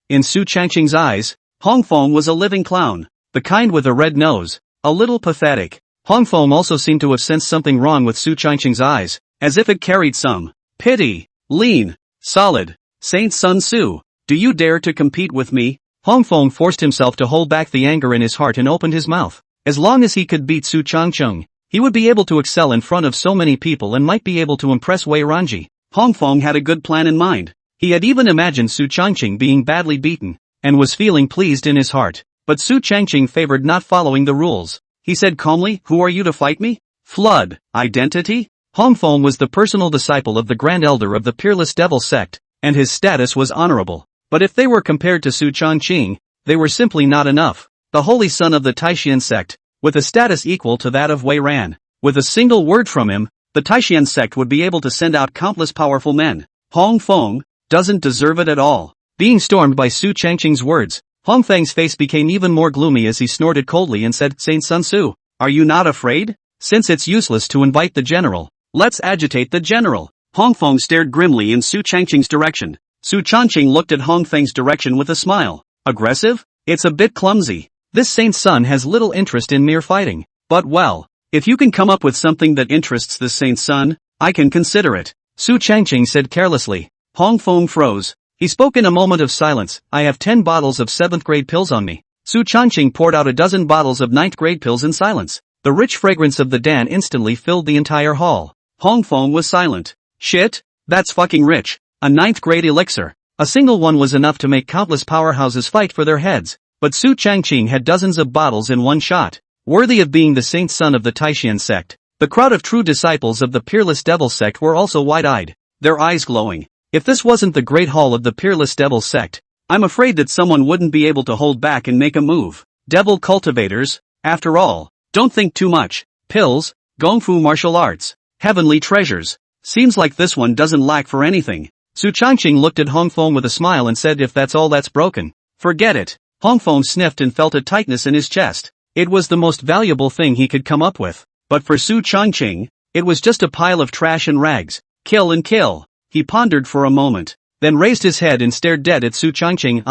In Su Changqing's eyes, Hongfeng was a living clown, the kind with a red nose, a little pathetic. Hongfeng also seemed to have sensed something wrong with Su Changqing's eyes, as if it carried some pity. Lean, solid, Saint Sun Tzu, do you dare to compete with me? Hongfeng forced himself to hold back the anger in his heart and opened his mouth. As long as he could beat Su Changqing, he would be able to excel in front of so many people and might be able to impress Wei Ranji. Hongfeng had a good plan in mind. He had even imagined Su Changqing being badly beaten, and was feeling pleased in his heart. But Su Changqing favored not following the rules. He said calmly, who are you to fight me? Flood. Identity? Hongfeng was the personal disciple of the Grand Elder of the Peerless Devil sect, and his status was honorable. But if they were compared to Su Changqing, they were simply not enough. The holy son of the Taishan sect, with a status equal to that of Wei Ran. With a single word from him, the Taishan sect would be able to send out countless powerful men. Hongfeng doesn't deserve it at all. Being stormed by Su Changqing's words, Hongfeng's face became even more gloomy as he snorted coldly and said, Saint Sun Tzu, are you not afraid? Since it's useless to invite the general, let's agitate the general. Hongfeng stared grimly in Su Changqing's direction. Su Changqing looked at Hong Feng's direction with a smile. Aggressive? It's a bit clumsy. This saint's son has little interest in mere fighting. But well, if you can come up with something that interests this saint's son, I can consider it. Su Changqing said carelessly. Hong Feng froze. He spoke in a moment of silence. I have 10 bottles of 7th grade pills on me. Su Changqing poured out a dozen bottles of 9th grade pills in silence. The rich fragrance of the Dan instantly filled the entire hall. Hong Feng was silent. Shit, that's fucking rich. A 9th grade elixir. A single one was enough to make countless powerhouses fight for their heads. But Su Changqing had dozens of bottles in one shot. Worthy of being the saint son of the Taishan sect. The crowd of true disciples of the Peerless Devil sect were also wide-eyed, their eyes glowing. If this wasn't the Great Hall of the Peerless Devil sect, I'm afraid that someone wouldn't be able to hold back and make a move. Devil cultivators, after all, don't think too much. Pills, Gongfu martial arts, heavenly treasures. Seems like this one doesn't lack for anything. Su Changqing looked at Hong Feng with a smile and said if that's all that's broken, forget it. Hong Feng sniffed and felt a tightness in his chest. It was the most valuable thing he could come up with. But for Su Changqing, it was just a pile of trash and rags. Kill and kill. He pondered for a moment, then raised his head and stared dead at Su Changqing.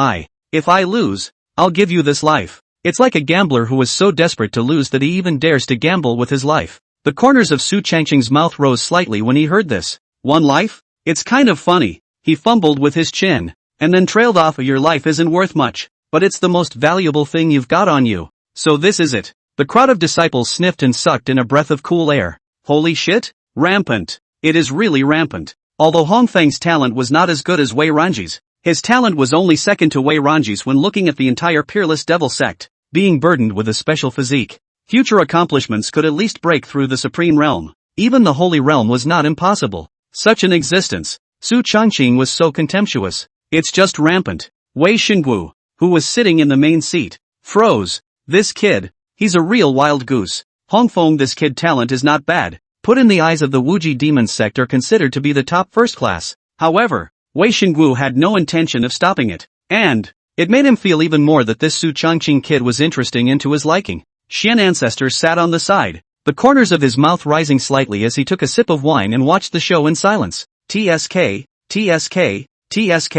If I lose, I'll give you this life. It's like a gambler who is so desperate to lose that he even dares to gamble with his life. The corners of Su Changqing's mouth rose slightly when he heard this. One life? It's kind of funny. He fumbled with his chin, and then trailed off. Your life isn't worth much, but it's the most valuable thing you've got on you. So this is it. The crowd of disciples sniffed and sucked in a breath of cool air. Holy shit? Rampant. It is really rampant. Although Hong Feng's talent was not as good as Wei Ranji's, his talent was only second to Wei Ranji's when looking at the entire Peerless Devil sect. Being burdened with a special physique, future accomplishments could at least break through the Supreme Realm. Even the Holy Realm was not impossible. Such an existence. Su Changqing was so contemptuous. It's just rampant. Wei Xingguo, who was sitting in the main seat, froze. This kid, he's a real wild goose. Hong Feng, this kid talent is not bad. Put in the eyes of the Wuji demon sect are considered to be the top first class. However, Wei Xingguo had no intention of stopping it. And it made him feel even more that this Su Changqing kid was interesting and to his liking. Xian Ancestor sat on the side, the corners of his mouth rising slightly as he took a sip of wine and watched the show in silence. TSK, TSK, TSK.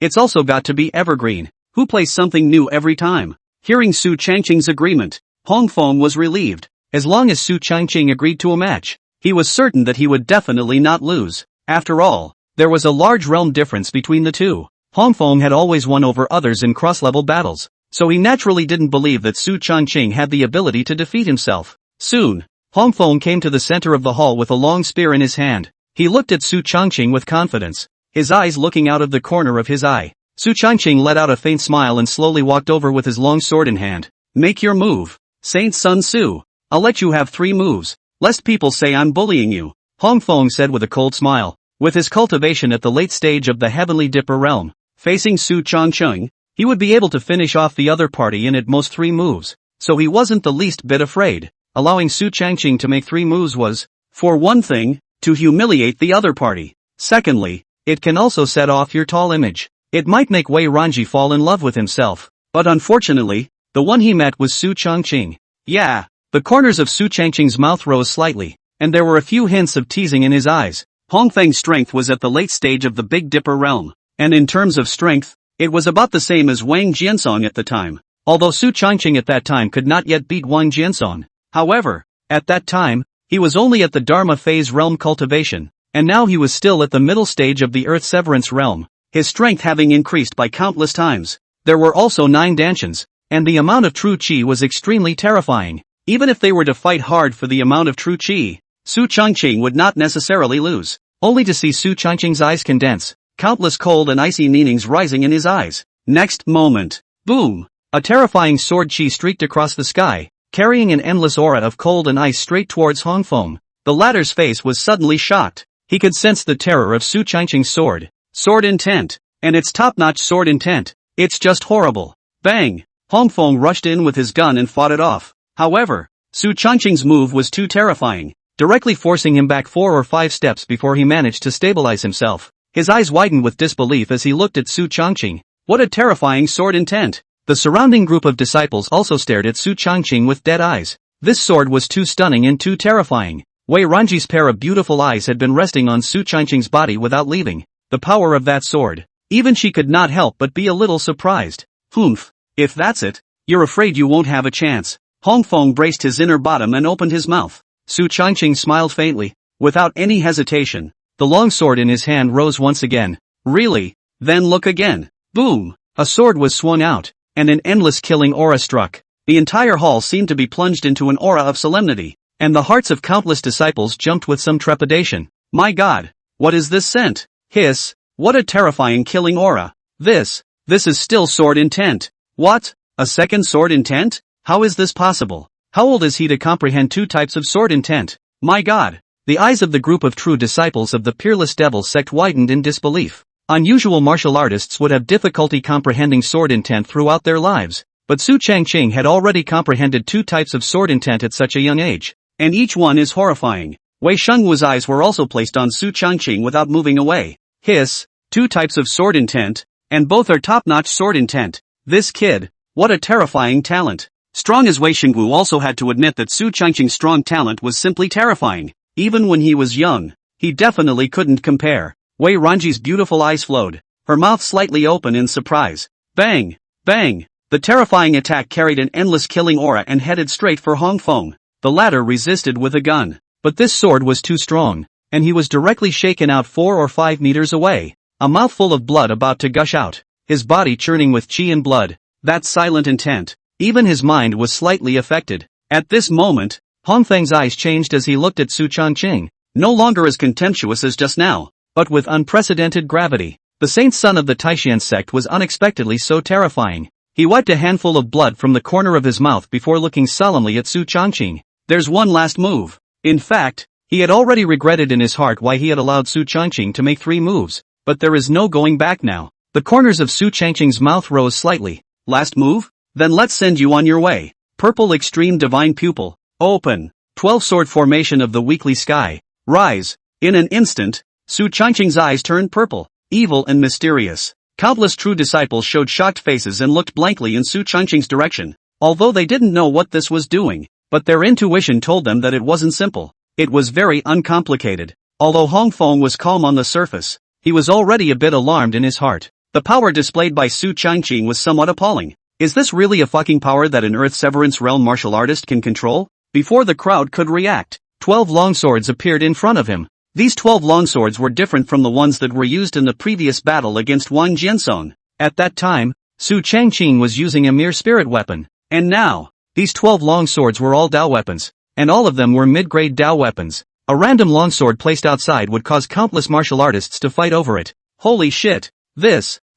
It's also got to be evergreen. Who plays something new every time? Hearing Su Changqing's agreement, Hong Feng was relieved. As long as Su Changqing agreed to a match, he was certain that he would definitely not lose. After all, there was a large realm difference between the two. Hong Feng had always won over others in cross-level battles, so he naturally didn't believe that Su Changqing had the ability to defeat himself. Soon, Hong Feng came to the center of the hall with a long spear in his hand. He looked at Su Changqing with confidence, his eyes looking out of the corner of his eye. Su Changqing let out a faint smile and slowly walked over with his long sword in hand. Make your move. Saint Sun Su. I'll let you have 3 moves, lest people say I'm bullying you. Hong Feng said with a cold smile. With his cultivation at the late stage of the Heavenly Dipper realm, facing Su Changqing, he would be able to finish off the other party in at most 3 moves, so he wasn't the least bit afraid. Allowing Su Changqing to make 3 moves was, for one thing, to humiliate the other party. Secondly, it can also set off your tall image. It might make Wei Ranji fall in love with himself, but unfortunately, the one he met was Su Changqing. Yeah. The corners of Su Changqing's mouth rose slightly, and there were a few hints of teasing in his eyes. Hong Feng's strength was at the late stage of the Big Dipper realm, and in terms of strength, it was about the same as Wang Jiansong at the time, although Su Changqing at that time could not yet beat Wang Jiansong. However, at that time, he was only at the Dharma phase realm cultivation, and now he was still at the middle stage of the Earth Severance realm, his strength having increased by countless times. There were also 9 Dantians, and the amount of true qi was extremely terrifying. Even if they were to fight hard for the amount of true qi, Su Changqing would not necessarily lose, only to see Su Changqing's eyes condense, countless cold and icy meanings rising in his eyes. Next moment, boom! A terrifying sword qi streaked across the sky, carrying an endless aura of cold and ice straight towards Hong Feng. The latter's face was suddenly shocked. He could sense the terror of Su Changqing's sword. Sword intent. And it's top-notch sword intent. It's just horrible. Bang! Hong Feng rushed in with his gun and fought it off. However, Su Changqing's move was too terrifying, directly forcing him back 4 or 5 steps before he managed to stabilize himself. His eyes widened with disbelief as he looked at Su Changqing. What a terrifying sword intent! The surrounding group of disciples also stared at Su Changqing with dead eyes. This sword was too stunning and too terrifying. Wei Ranji's pair of beautiful eyes had been resting on Su Changqing's body without leaving. The power of that sword. Even she could not help but be a little surprised. Humph. If that's it, you're afraid you won't have a chance. Hong Feng braced his inner bottom and opened his mouth. Su Changqing smiled faintly. Without any hesitation, the long sword in his hand rose once again. Really? Then look again. Boom! A sword was swung out, and an endless killing aura struck. The entire hall seemed to be plunged into an aura of solemnity, and the hearts of countless disciples jumped with some trepidation. My God! What is this scent? Hiss! What a terrifying killing aura! This is still sword intent. What? A second sword intent? How is this possible? How old is he to comprehend two types of sword intent? My God! The eyes of the group of true disciples of the Peerless Devil sect widened in disbelief. Unusual martial artists would have difficulty comprehending sword intent throughout their lives, but Su Changqing had already comprehended two types of sword intent at such a young age, and each one is horrifying. Wei Shengwu's eyes were also placed on Su Changqing without moving away. Hiss, two types of sword intent, and both are top-notch sword intent. This kid, what a terrifying talent. Strong as Wei Shengwu also had to admit that Su Changqing's strong talent was simply terrifying. Even when he was young, he definitely couldn't compare. Wei Ranji's beautiful eyes flowed, her mouth slightly open in surprise. Bang! Bang! The terrifying attack carried an endless killing aura and headed straight for Hong Feng. The latter resisted with a gun, but this sword was too strong, and he was directly shaken out 4 or 5 meters away, a mouthful of blood about to gush out, his body churning with qi and blood. That silent intent. Even his mind was slightly affected. At this moment, Hong Feng's eyes changed as he looked at Su Changqing, no longer as contemptuous as just now, but with unprecedented gravity. The saint son of the Taishan sect was unexpectedly so terrifying. He wiped a handful of blood from the corner of his mouth before looking solemnly at Su Changqing. There's one last move. In fact, he had already regretted in his heart why he had allowed Su Changqing to make 3 moves, but there is no going back now. The corners of Su Changqing's mouth rose slightly. Last move? Then let's send you on your way. Purple Extreme Divine Pupil. Open. 12 sword formation of the weekly sky. Rise. In an instant, Su Changqing's eyes turned purple, evil and mysterious. Countless true disciples showed shocked faces and looked blankly in Su Changqing's direction, although they didn't know what this was doing, but their intuition told them that it wasn't simple. It was very uncomplicated. Although Hong Feng was calm on the surface, he was already a bit alarmed in his heart. The power displayed by Su Changqing was somewhat appalling. Is this really a fucking power that an Earth Severance realm martial artist can control? Before the crowd could react, 12 longswords appeared in front of him. These 12 longswords were different from the ones that were used in the previous battle against Wang Jiansong. At that time, Su Changqing was using a mere spirit weapon. And now, these 12 longswords were all Dao weapons, and all of them were mid-grade Dao weapons. A random longsword placed outside would cause countless martial artists to fight over it. Holy shit!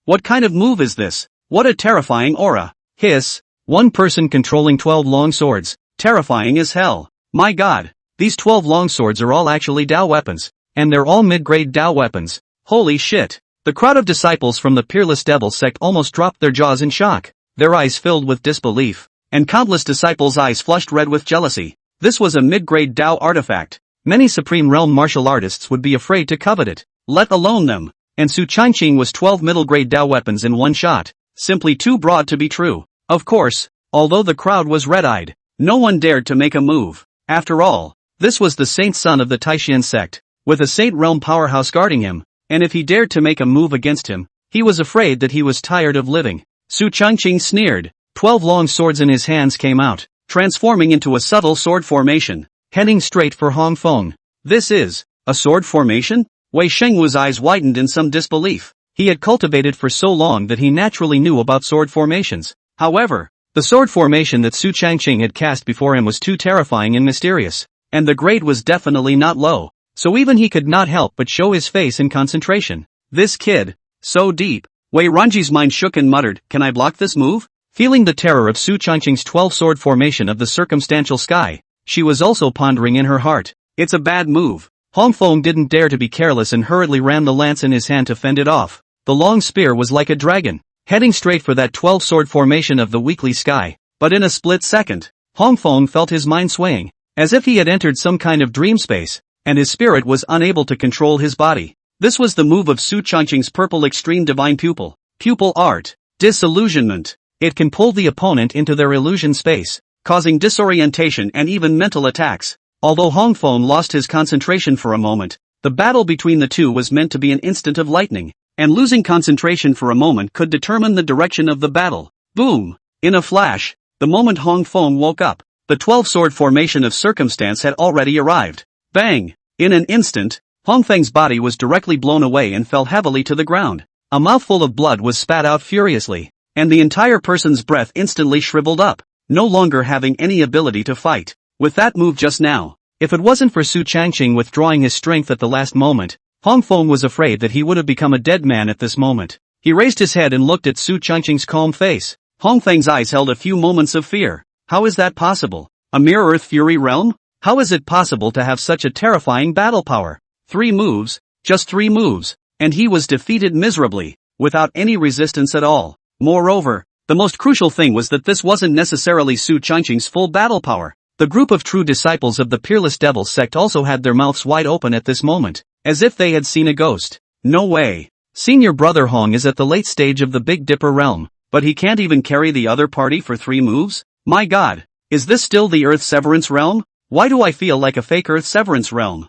What kind of move is this? What a terrifying aura. Hiss. One person controlling 12 long swords. Terrifying as hell. My God. These 12 long swords are all actually Dao weapons. And they're all mid-grade Dao weapons. Holy shit. The crowd of disciples from the Peerless Devil sect almost dropped their jaws in shock. Their eyes filled with disbelief. And countless disciples' eyes flushed red with jealousy. This was a mid-grade Dao artifact. Many Supreme Realm martial artists would be afraid to covet it, let alone them. And Su Changqing was 12 middle-grade Dao weapons in one shot. Simply too broad to be true. Of course, although the crowd was red-eyed, no one dared to make a move. After all, this was the saint son of the Taishan sect, with a saint realm powerhouse guarding him, and if he dared to make a move against him, he was afraid that he was tired of living. Su Changqing sneered. 12 long swords in his hands came out, transforming into a subtle sword formation, heading straight for Hong Feng. This is a sword formation? Wei Shengwu's eyes widened in some disbelief. He had cultivated for so long that he naturally knew about sword formations. However, the sword formation that Su Changqing had cast before him was too terrifying and mysterious, and the grade was definitely not low, so even he could not help but show his face in concentration. This kid, so deep. Wei Ranji's mind shook and muttered, "Can I block this move?" Feeling the terror of Su Changqing's 12-sword formation of the circumstantial sky, she was also pondering in her heart, "It's a bad move." Hong Feng didn't dare to be careless and hurriedly rammed the lance in his hand to fend it off. The long spear was like a dragon, heading straight for that 12-sword formation of the weekly sky. But in a split second, Hong Feng felt his mind swaying, as if he had entered some kind of dream space, and his spirit was unable to control his body. This was the move of Su Changqing's Purple Extreme Divine Pupil. Pupil Art. Disillusionment. It can pull the opponent into their illusion space, causing disorientation and even mental attacks. Although Hong Feng lost his concentration for a moment, the battle between the two was meant to be an instant of lightning, and losing concentration for a moment could determine the direction of the battle. Boom! In a flash, the moment Hong Feng woke up, the 12-sword formation of circumstance had already arrived. Bang! In an instant, Hong Feng's body was directly blown away and fell heavily to the ground. A mouthful of blood was spat out furiously, and the entire person's breath instantly shriveled up, no longer having any ability to fight. With that move just now, if it wasn't for Su Changqing withdrawing his strength at the last moment, Hong Feng was afraid that he would have become a dead man at this moment. He raised his head and looked at Su Changqing's calm face. Hong Feng's eyes held a few moments of fear. How is that possible? A mere Earth Fury realm? How is it possible to have such a terrifying battle power? 3 moves, just 3 moves, and he was defeated miserably, without any resistance at all. Moreover, the most crucial thing was that this wasn't necessarily Su Changqing's full battle power. The group of true disciples of the Peerless Devil sect also had their mouths wide open at this moment, as if they had seen a ghost. No way. Senior brother Hong is at the late stage of the Big Dipper realm, but he can't even carry the other party for 3 moves? My god. Is this still the Earth Severance realm? Why do I feel like a fake Earth Severance realm?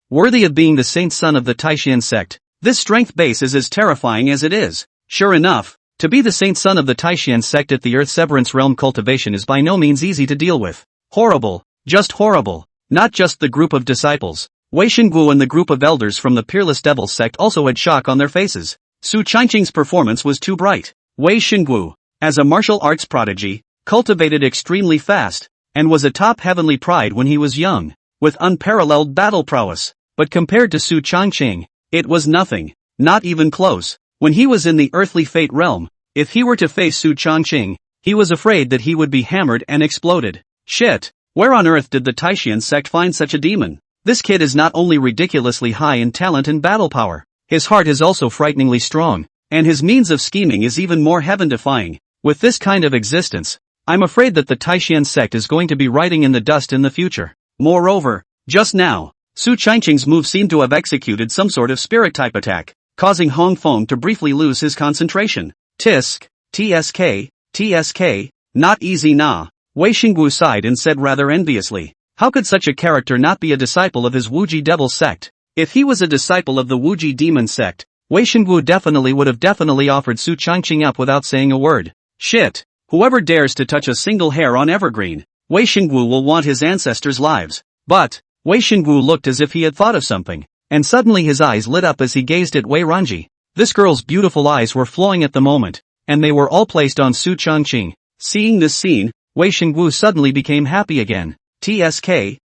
Worthy of being the saint son of the Taishan sect, this strength base is as terrifying as it is. Sure enough, to be the saint son of the Taishan sect at the Earth Severance realm cultivation is by no means easy to deal with. Horrible, just horrible. Not just the group of disciples. Wei Xingguo and the group of elders from the Peerless Devil sect also had shock on their faces. Su Changqing's performance was too bright. Wei Xingguo, as a martial arts prodigy, cultivated extremely fast, and was atop heavenly pride when he was young, with unparalleled battle prowess. But compared to Su Changqing, it was nothing, not even close. When he was in the earthly fate realm, if he were to face Su Changqing, he was afraid that he would be hammered and exploded. Shit, where on earth did the Taishan sect find such a demon? This kid is not only ridiculously high in talent and battle power, his heart is also frighteningly strong, and his means of scheming is even more heaven-defying. With this kind of existence, I'm afraid that the Taishan sect is going to be writing in the dust in the future. Moreover, just now, Su Changqing's move seemed to have executed some sort of spirit-type attack, causing Hong Feng to briefly lose his concentration. Tisk, TSK, not easy nah. Wei Xingguo sighed and said rather enviously, how could such a character not be a disciple of his Wuji Devil sect? If he was a disciple of the Wuji Demon sect, Wei Xingguo would have offered Su Changqing up without saying a word. Shit, whoever dares to touch a single hair on Evergreen, Wei Xingguo will want his ancestors' lives. But, Wei Xingguo looked as if he had thought of something, and suddenly his eyes lit up as he gazed at Wei Ranji. This girl's beautiful eyes were flowing at the moment, and they were all placed on Su Changqing. Seeing this scene, Wei Xingguo suddenly became happy again. TSK.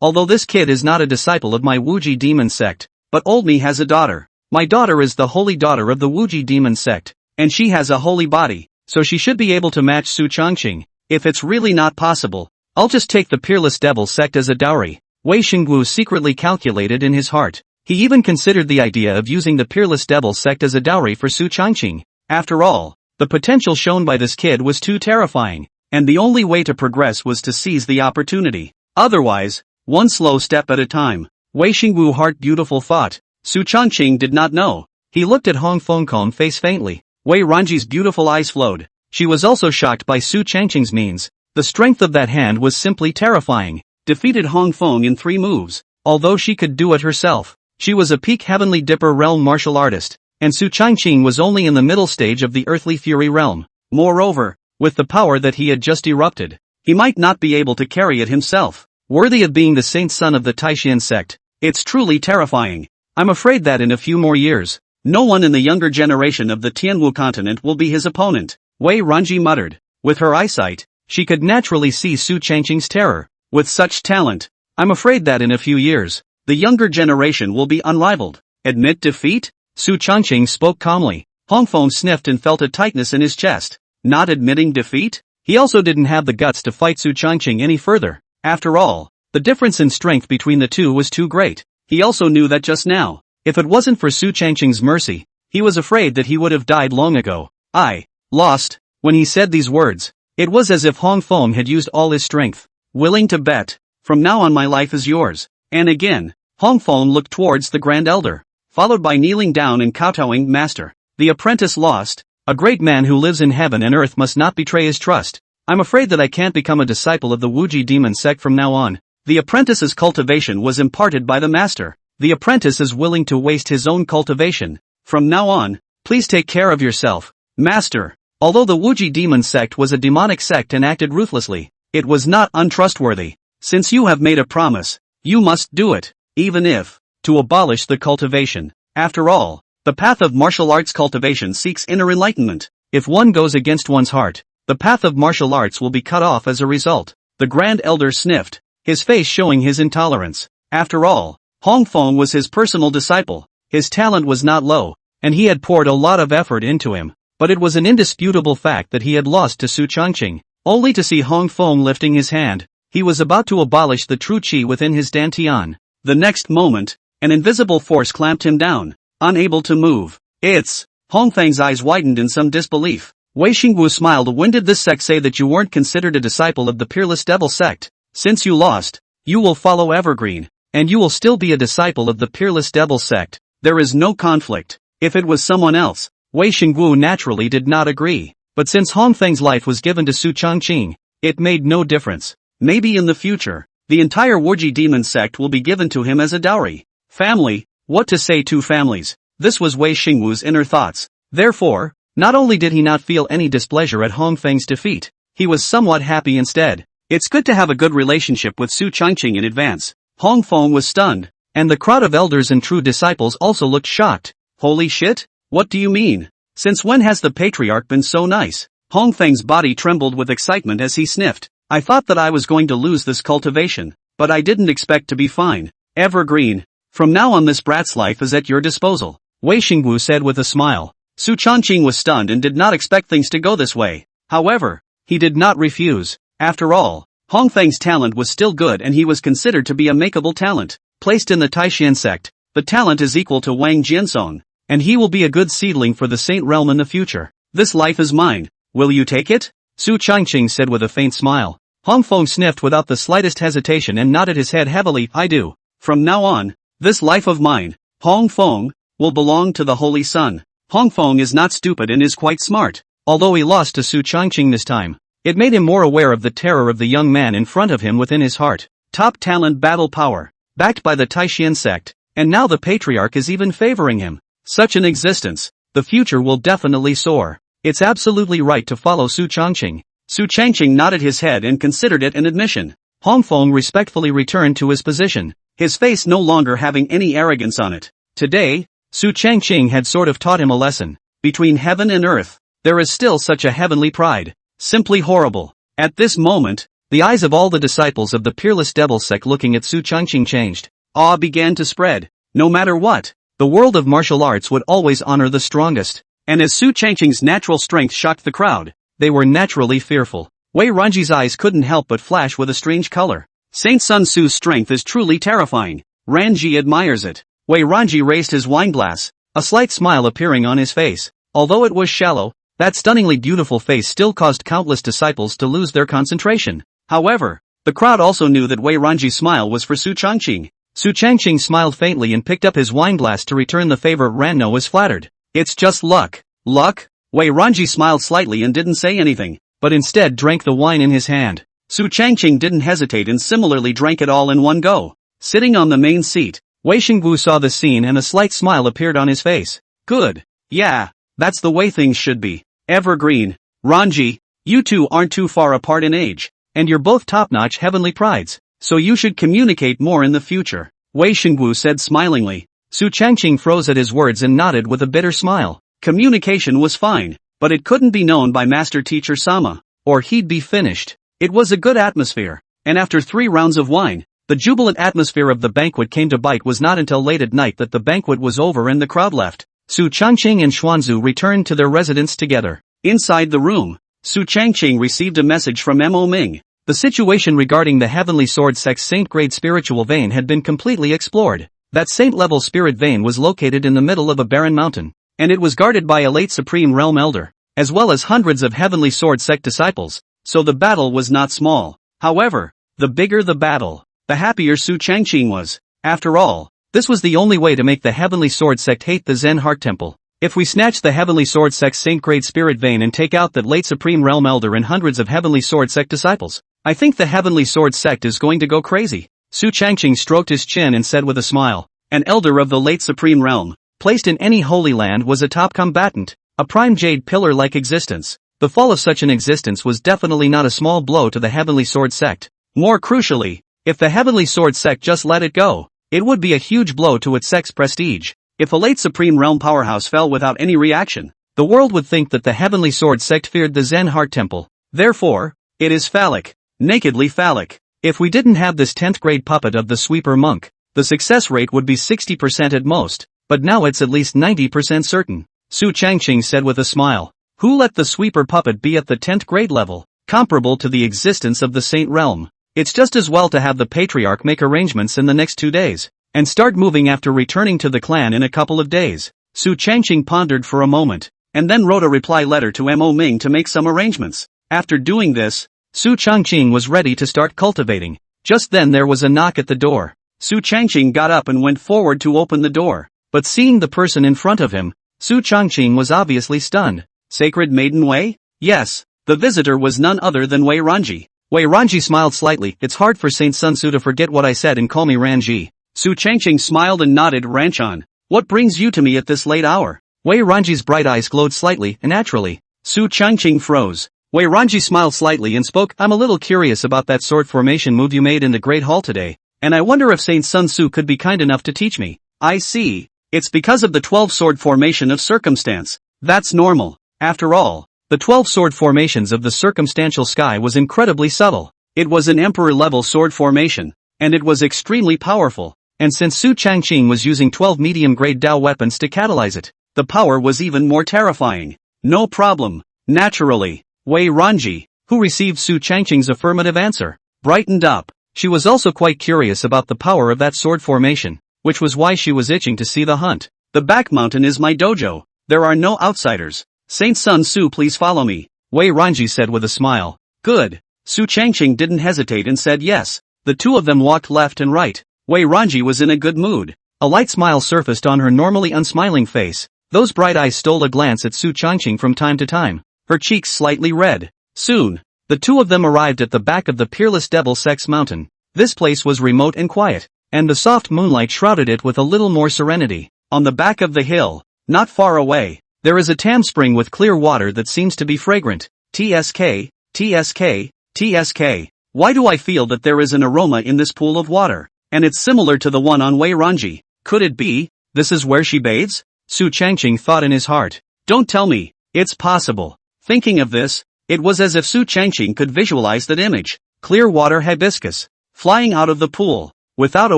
Although this kid is not a disciple of my Wuji Demon sect, but old me has a daughter. My daughter is the holy daughter of the Wuji Demon sect, and she has a holy body, so she should be able to match Su Changqing. If it's really not possible, I'll just take the Peerless Devil sect as a dowry. Wei Xingguo secretly calculated in his heart. He even considered the idea of using the Peerless Devil sect as a dowry for Su Changqing. After all, the potential shown by this kid was too terrifying, and the only way to progress was to seize the opportunity. Otherwise, one slow step at a time. Wei Xingguo heart beautiful thought. Su Changqing did not know. He looked at Hong Feng's face faintly. Wei Ranji's beautiful eyes flowed. She was also shocked by Su Changqing's means. The strength of that hand was simply terrifying. Defeated Hong Feng in 3 moves. Although she could do it herself, she was a peak Heavenly Dipper realm martial artist, and Su Changqing was only in the middle stage of the Earthly Fury realm. Moreover, with the power that he had just erupted, he might not be able to carry it himself. Worthy of being the saint son of the Taishan sect, it's truly terrifying. I'm afraid that in a few more years, no one in the younger generation of the Tianwu continent will be his opponent. Wei Ranji muttered. With her eyesight, she could naturally see Su Changqing's terror. With such talent, I'm afraid that in a few years, the younger generation will be unrivaled. Admit defeat? Su Changqing spoke calmly. Hong Feng sniffed and felt a tightness in his chest. Not admitting defeat? He also didn't have the guts to fight Su Changqing any further. After all, the difference in strength between the two was too great. He also knew that just now, if it wasn't for Su Changqing's mercy, he was afraid that he would have died long ago. I lost. When he said these words, it was as if Hong Feng had used all his strength. Willing to bet? From now on my life is yours. And again, Hong Feng looked towards the Grand Elder, followed by kneeling down and kowtowing, Master. The apprentice lost. A great man who lives in heaven and earth must not betray his trust. I'm afraid that I can't become a disciple of the Wuji Demon sect from now on. The apprentice's cultivation was imparted by the master. The apprentice is willing to waste his own cultivation. From now on, please take care of yourself, Master. Although the Wuji demon sect was a demonic sect and acted ruthlessly, it was not untrustworthy. Since you have made a promise, you must do it, even if, to abolish the cultivation. After all, the path of martial arts cultivation seeks inner enlightenment. If one goes against one's heart, the path of martial arts will be cut off as a result. The Grand Elder sniffed, his face showing his intolerance. After all, Hong Feng was his personal disciple. His talent was not low, and he had poured a lot of effort into him. But it was an indisputable fact that he had lost to Su Changqing, only to see Hong Feng lifting his hand. He was about to abolish the true qi within his dantian. The next moment, an invisible force clamped him down, unable to move. It's... Hong Feng's eyes widened in some disbelief. Wei Xingwu smiled. When did this sect say that you weren't considered a disciple of the Peerless Devil sect? Since you lost, you will follow Evergreen, and you will still be a disciple of the Peerless Devil sect. There is no conflict. If it was someone else, Wei Xingwu naturally did not agree. But since Hong Feng's life was given to Su Changqing, it made no difference. Maybe in the future, the entire Wuji demon sect will be given to him as a dowry. Family, what to say to families? This was Wei Xingwu's inner thoughts. Therefore, not only did he not feel any displeasure at Hong Feng's defeat, he was somewhat happy instead. It's good to have a good relationship with Su Changqing in advance. Hong Feng was stunned, and the crowd of elders and true disciples also looked shocked. Holy shit? What do you mean? Since when has the patriarch been so nice? Hong Feng's body trembled with excitement as he sniffed. I thought that I was going to lose this cultivation, but I didn't expect to be fine. Evergreen. From now on this brat's life is at your disposal, Wei Xingwu said with a smile. Su Changqing was stunned and did not expect things to go this way. However, he did not refuse. After all, Hong Feng's talent was still good and he was considered to be a makeable talent. Placed in the Taishan sect, the talent is equal to Wang Jiansong, and he will be a good seedling for the Saint Realm in the future. This life is mine. Will you take it? Su Changqing said with a faint smile. Hong Feng sniffed without the slightest hesitation and nodded his head heavily. I do. From now on, this life of mine, Hong Feng, will belong to the Holy Sun. Hong Feng is not stupid and is quite smart. Although he lost to Su Changqing this time, it made him more aware of the terror of the young man in front of him within his heart. Top talent battle power, backed by the Taishan sect, and now the patriarch is even favoring him. Such an existence, the future will definitely soar. It's absolutely right to follow Su Changqing. Su Changqing nodded his head and considered it an admission. Hong Feng respectfully returned to his position, his face no longer having any arrogance on it. Today, Su Changqing had sort of taught him a lesson. Between heaven and earth, there is still such a heavenly pride. Simply horrible. At this moment, the eyes of all the disciples of the Peerless Devil sect looking at Su Changqing changed. Awe began to spread. No matter what, the world of martial arts would always honor the strongest. And as Su Changqing's natural strength shocked the crowd, they were naturally fearful. Wei Ranji's eyes couldn't help but flash with a strange color. Saint Sun Tzu's strength is truly terrifying. Ranji admires it. Wei Ranji raised his wineglass, a slight smile appearing on his face. Although it was shallow, that stunningly beautiful face still caused countless disciples to lose their concentration. However, the crowd also knew that Wei Ranji's smile was for Su Changqing. Su Changqing smiled faintly and picked up his wineglass to return the favor. Ranno was flattered. It's just luck. Luck? Wei Ranji smiled slightly and didn't say anything, but instead drank the wine in his hand. Su Changqing didn't hesitate and similarly drank it all in one go. Sitting on the main seat, Wei Xingwu saw the scene and a slight smile appeared on his face. Good. Yeah, that's the way things should be. Evergreen, Ranji, you two aren't too far apart in age, and you're both top-notch heavenly prides, so you should communicate more in the future, Wei Xingwu said smilingly. Su Changqing froze at his words and nodded with a bitter smile. Communication was fine, but it couldn't be known by Master Teacher Sama, or he'd be finished. It was a good atmosphere, and after 3 rounds of wine, the jubilant atmosphere of the banquet came to bite. Was not until late at night that the banquet was over and the crowd left. Su Changqing and Xuanzu returned to their residence together. Inside the room, Su Changqing received a message from Mo Ming. The situation regarding the Heavenly Sword Sect's Saint-grade spiritual vein had been completely explored. That Saint-level spirit vein was located in the middle of a barren mountain, and it was guarded by a late Supreme Realm Elder, as well as hundreds of Heavenly Sword Sect disciples, so the battle was not small. However, the bigger the battle, the happier Su Changqing was. After all, this was the only way to make the Heavenly Sword Sect hate the Zen Heart Temple. If we snatch the Heavenly Sword Sect's Saint-grade spirit vein and take out that late Supreme Realm Elder and hundreds of Heavenly Sword Sect disciples, I think the Heavenly Sword Sect is going to go crazy. Su Changqing stroked his chin and said with a smile, an elder of the late Supreme Realm, placed in any holy land was a top combatant, a prime jade pillar-like existence. The fall of such an existence was definitely not a small blow to the Heavenly Sword sect. More crucially, if the Heavenly Sword sect just let it go, it would be a huge blow to its sect's prestige. If a late Supreme Realm powerhouse fell without any reaction, the world would think that the Heavenly Sword sect feared the Zen Heart Temple. Therefore, it is phallic. Nakedly phallic. If we didn't have this 10th grade puppet of the sweeper monk, the success rate would be 60% at most, but now it's at least 90% certain. Su Changqing said with a smile. Who let the sweeper puppet be at the 10th grade level, comparable to the existence of the Saint Realm? It's just as well to have the Patriarch make arrangements in the next 2 days, and start moving after returning to the clan in a couple of days. Su Changqing pondered for a moment, and then wrote a reply letter to Mo Ming to make some arrangements. After doing this, Su Changqing was ready to start cultivating. Just then there was a knock at the door. Su Changqing got up and went forward to open the door, but seeing the person in front of him, Su Changqing was obviously stunned. Sacred Maiden Wei? Yes, the visitor was none other than Wei Ranji. Wei Ranji smiled slightly. It's hard for Saint Sun Tzu to forget what I said and call me Ranji. Su Changqing smiled and nodded. Ranchan, what brings you to me at this late hour? Wei Ranji's bright eyes glowed slightly and naturally. Su Changqing froze. Wei Ranji smiled slightly and spoke. I'm a little curious about that sword formation move you made in the Great Hall today, and I wonder if Saint Sun Tzu could be kind enough to teach me. I see. It's because of the 12 sword formation of circumstance. That's normal. After all, the 12 sword formations of the circumstantial sky was incredibly subtle. It was an emperor-level sword formation, and it was extremely powerful. And since Su Changqing was using 12 medium-grade Dao weapons to catalyze it, the power was even more terrifying. No problem. Naturally, Wei Ranji, who received Su Changqing's affirmative answer, brightened up. She was also quite curious about the power of that sword formation, which was why she was itching to see the hunt. The back mountain is my dojo. There are no outsiders. Saint Sun Tzu, please follow me, Wei Ranji said with a smile. Good. Su Changqing didn't hesitate and said yes. The two of them walked left and right. Wei Ranji was in a good mood. A light smile surfaced on her normally unsmiling face. Those bright eyes stole a glance at Su Changqing from time to time, her cheeks slightly red. Soon, the two of them arrived at the back of the Peerless Devil Sex Mountain. This place was remote and quiet, and the soft moonlight shrouded it with a little more serenity. On the back of the hill, not far away, there is a tam spring with clear water that seems to be fragrant. TSK, TSK, TSK. Why do I feel that there is an aroma in this pool of water? And it's similar to the one on Wei Ranji. Could it be, this is where she bathes? Su Changqing thought in his heart. Don't tell me, it's possible. Thinking of this, it was as if Su Changqing could visualize that image. Clear water hibiscus, flying out of the pool, without a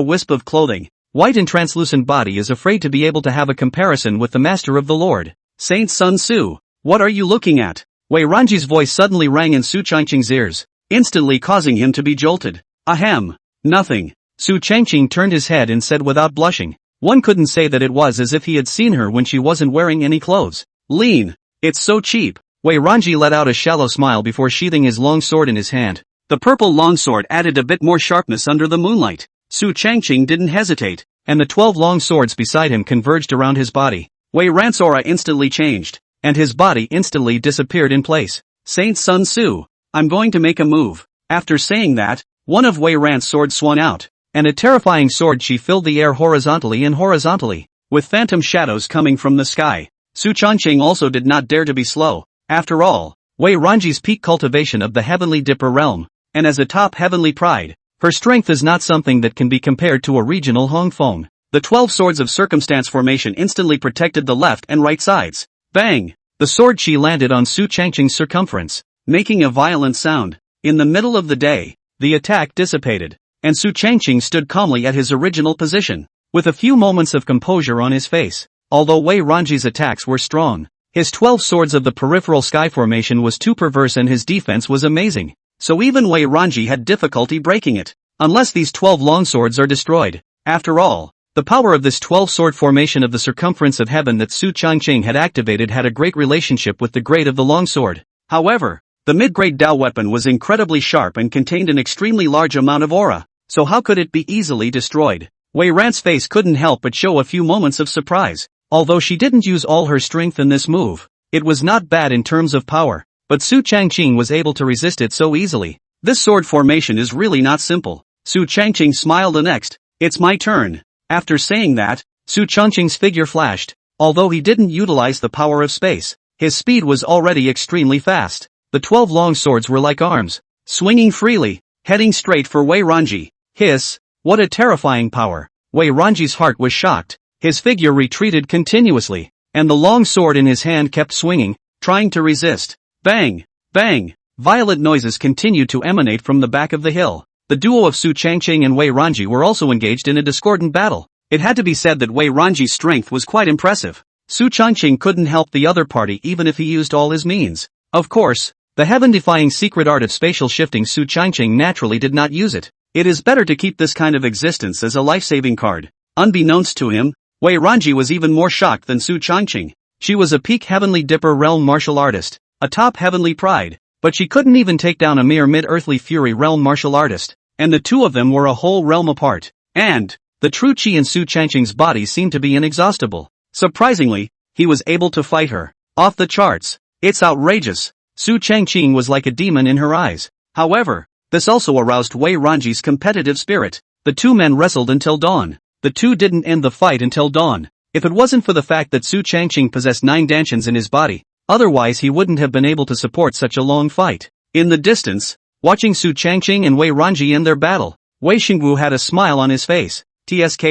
wisp of clothing. White and translucent body is afraid to be able to have a comparison with the master of the Lord. Saint Sun Tzu, what are you looking at? Wei Ranji's voice suddenly rang in Su Changqing's ears, instantly causing him to be jolted. Ahem. Nothing. Su Changqing turned his head and said without blushing. One couldn't say that it was as if he had seen her when she wasn't wearing any clothes. Lean. It's so cheap. Wei Ranji let out a shallow smile before sheathing his long sword in his hand. The purple longsword added a bit more sharpness under the moonlight. Su Changqing didn't hesitate, and the 12 long swords beside him converged around his body. Wei Ran's aura instantly changed, and his body instantly disappeared in place. Saint Sun Tzu, I'm going to make a move. After saying that, one of Wei Ran's swords swung out, and a terrifying sword she filled the air horizontally and horizontally, with phantom shadows coming from the sky. Su Changqing also did not dare to be slow. After all, Wei Ranji's peak cultivation of the Heavenly Dipper realm, and as a top heavenly pride, her strength is not something that can be compared to a regional Hong Fong. The 12 swords of circumstance formation instantly protected the left and right sides. Bang! The sword chi landed on Su Changqing's circumference, making a violent sound. In the middle of the day, the attack dissipated, and Su Changqing stood calmly at his original position, with a few moments of composure on his face. Although Wei Ranji's attacks were strong, his 12 swords of the peripheral sky formation was too perverse and his defense was amazing. So even Wei Ranji had difficulty breaking it, unless these 12 longswords are destroyed. After all, the power of this 12-sword formation of the circumference of heaven that Su Changqing had activated had a great relationship with the grade of the longsword. However, the mid-grade Dao weapon was incredibly sharp and contained an extremely large amount of aura, so how could it be easily destroyed? Wei Ran's face couldn't help but show a few moments of surprise. Although she didn't use all her strength in this move, it was not bad in terms of power, but Su Changqing was able to resist it so easily. This sword formation is really not simple. Su Changqing smiled. The next, it's my turn. After saying that, Su Changqing's figure flashed. Although he didn't utilize the power of space, his speed was already extremely fast. The 12 long swords were like arms, swinging freely, heading straight for Wei Ranji. Hiss, what a terrifying power. Wei Ranji's heart was shocked. His figure retreated continuously, and the long sword in his hand kept swinging, trying to resist. Bang! Bang! Violent noises continued to emanate from the back of the hill. The duo of Su Changqing and Wei Ranji were also engaged in a discordant battle. It had to be said that Wei Ranji's strength was quite impressive. Su Changqing couldn't help the other party even if he used all his means. Of course, the heaven-defying secret art of spatial shifting, Su Changqing naturally did not use it. It is better to keep this kind of existence as a life-saving card. Unbeknownst to him, Wei Ranji was even more shocked than Su Changqing. She was a peak Heavenly Dipper realm martial artist, a top Heavenly Pride, but she couldn't even take down a mere mid-earthly Fury realm martial artist, and the two of them were a whole realm apart. And the true chi in Su Changqing's body seemed to be inexhaustible. Surprisingly, he was able to fight her. Off the charts. It's outrageous. Su Changqing was like a demon in her eyes. However, this also aroused Wei Ranji's competitive spirit. The two men wrestled until dawn. The two didn't end the fight until dawn. If it wasn't for the fact that Su Changqing possessed 9 dantians in his body, otherwise he wouldn't have been able to support such a long fight. In the distance, watching Su Changqing and Wei Ranji end their battle, Wei Xingwu had a smile on his face. TSK.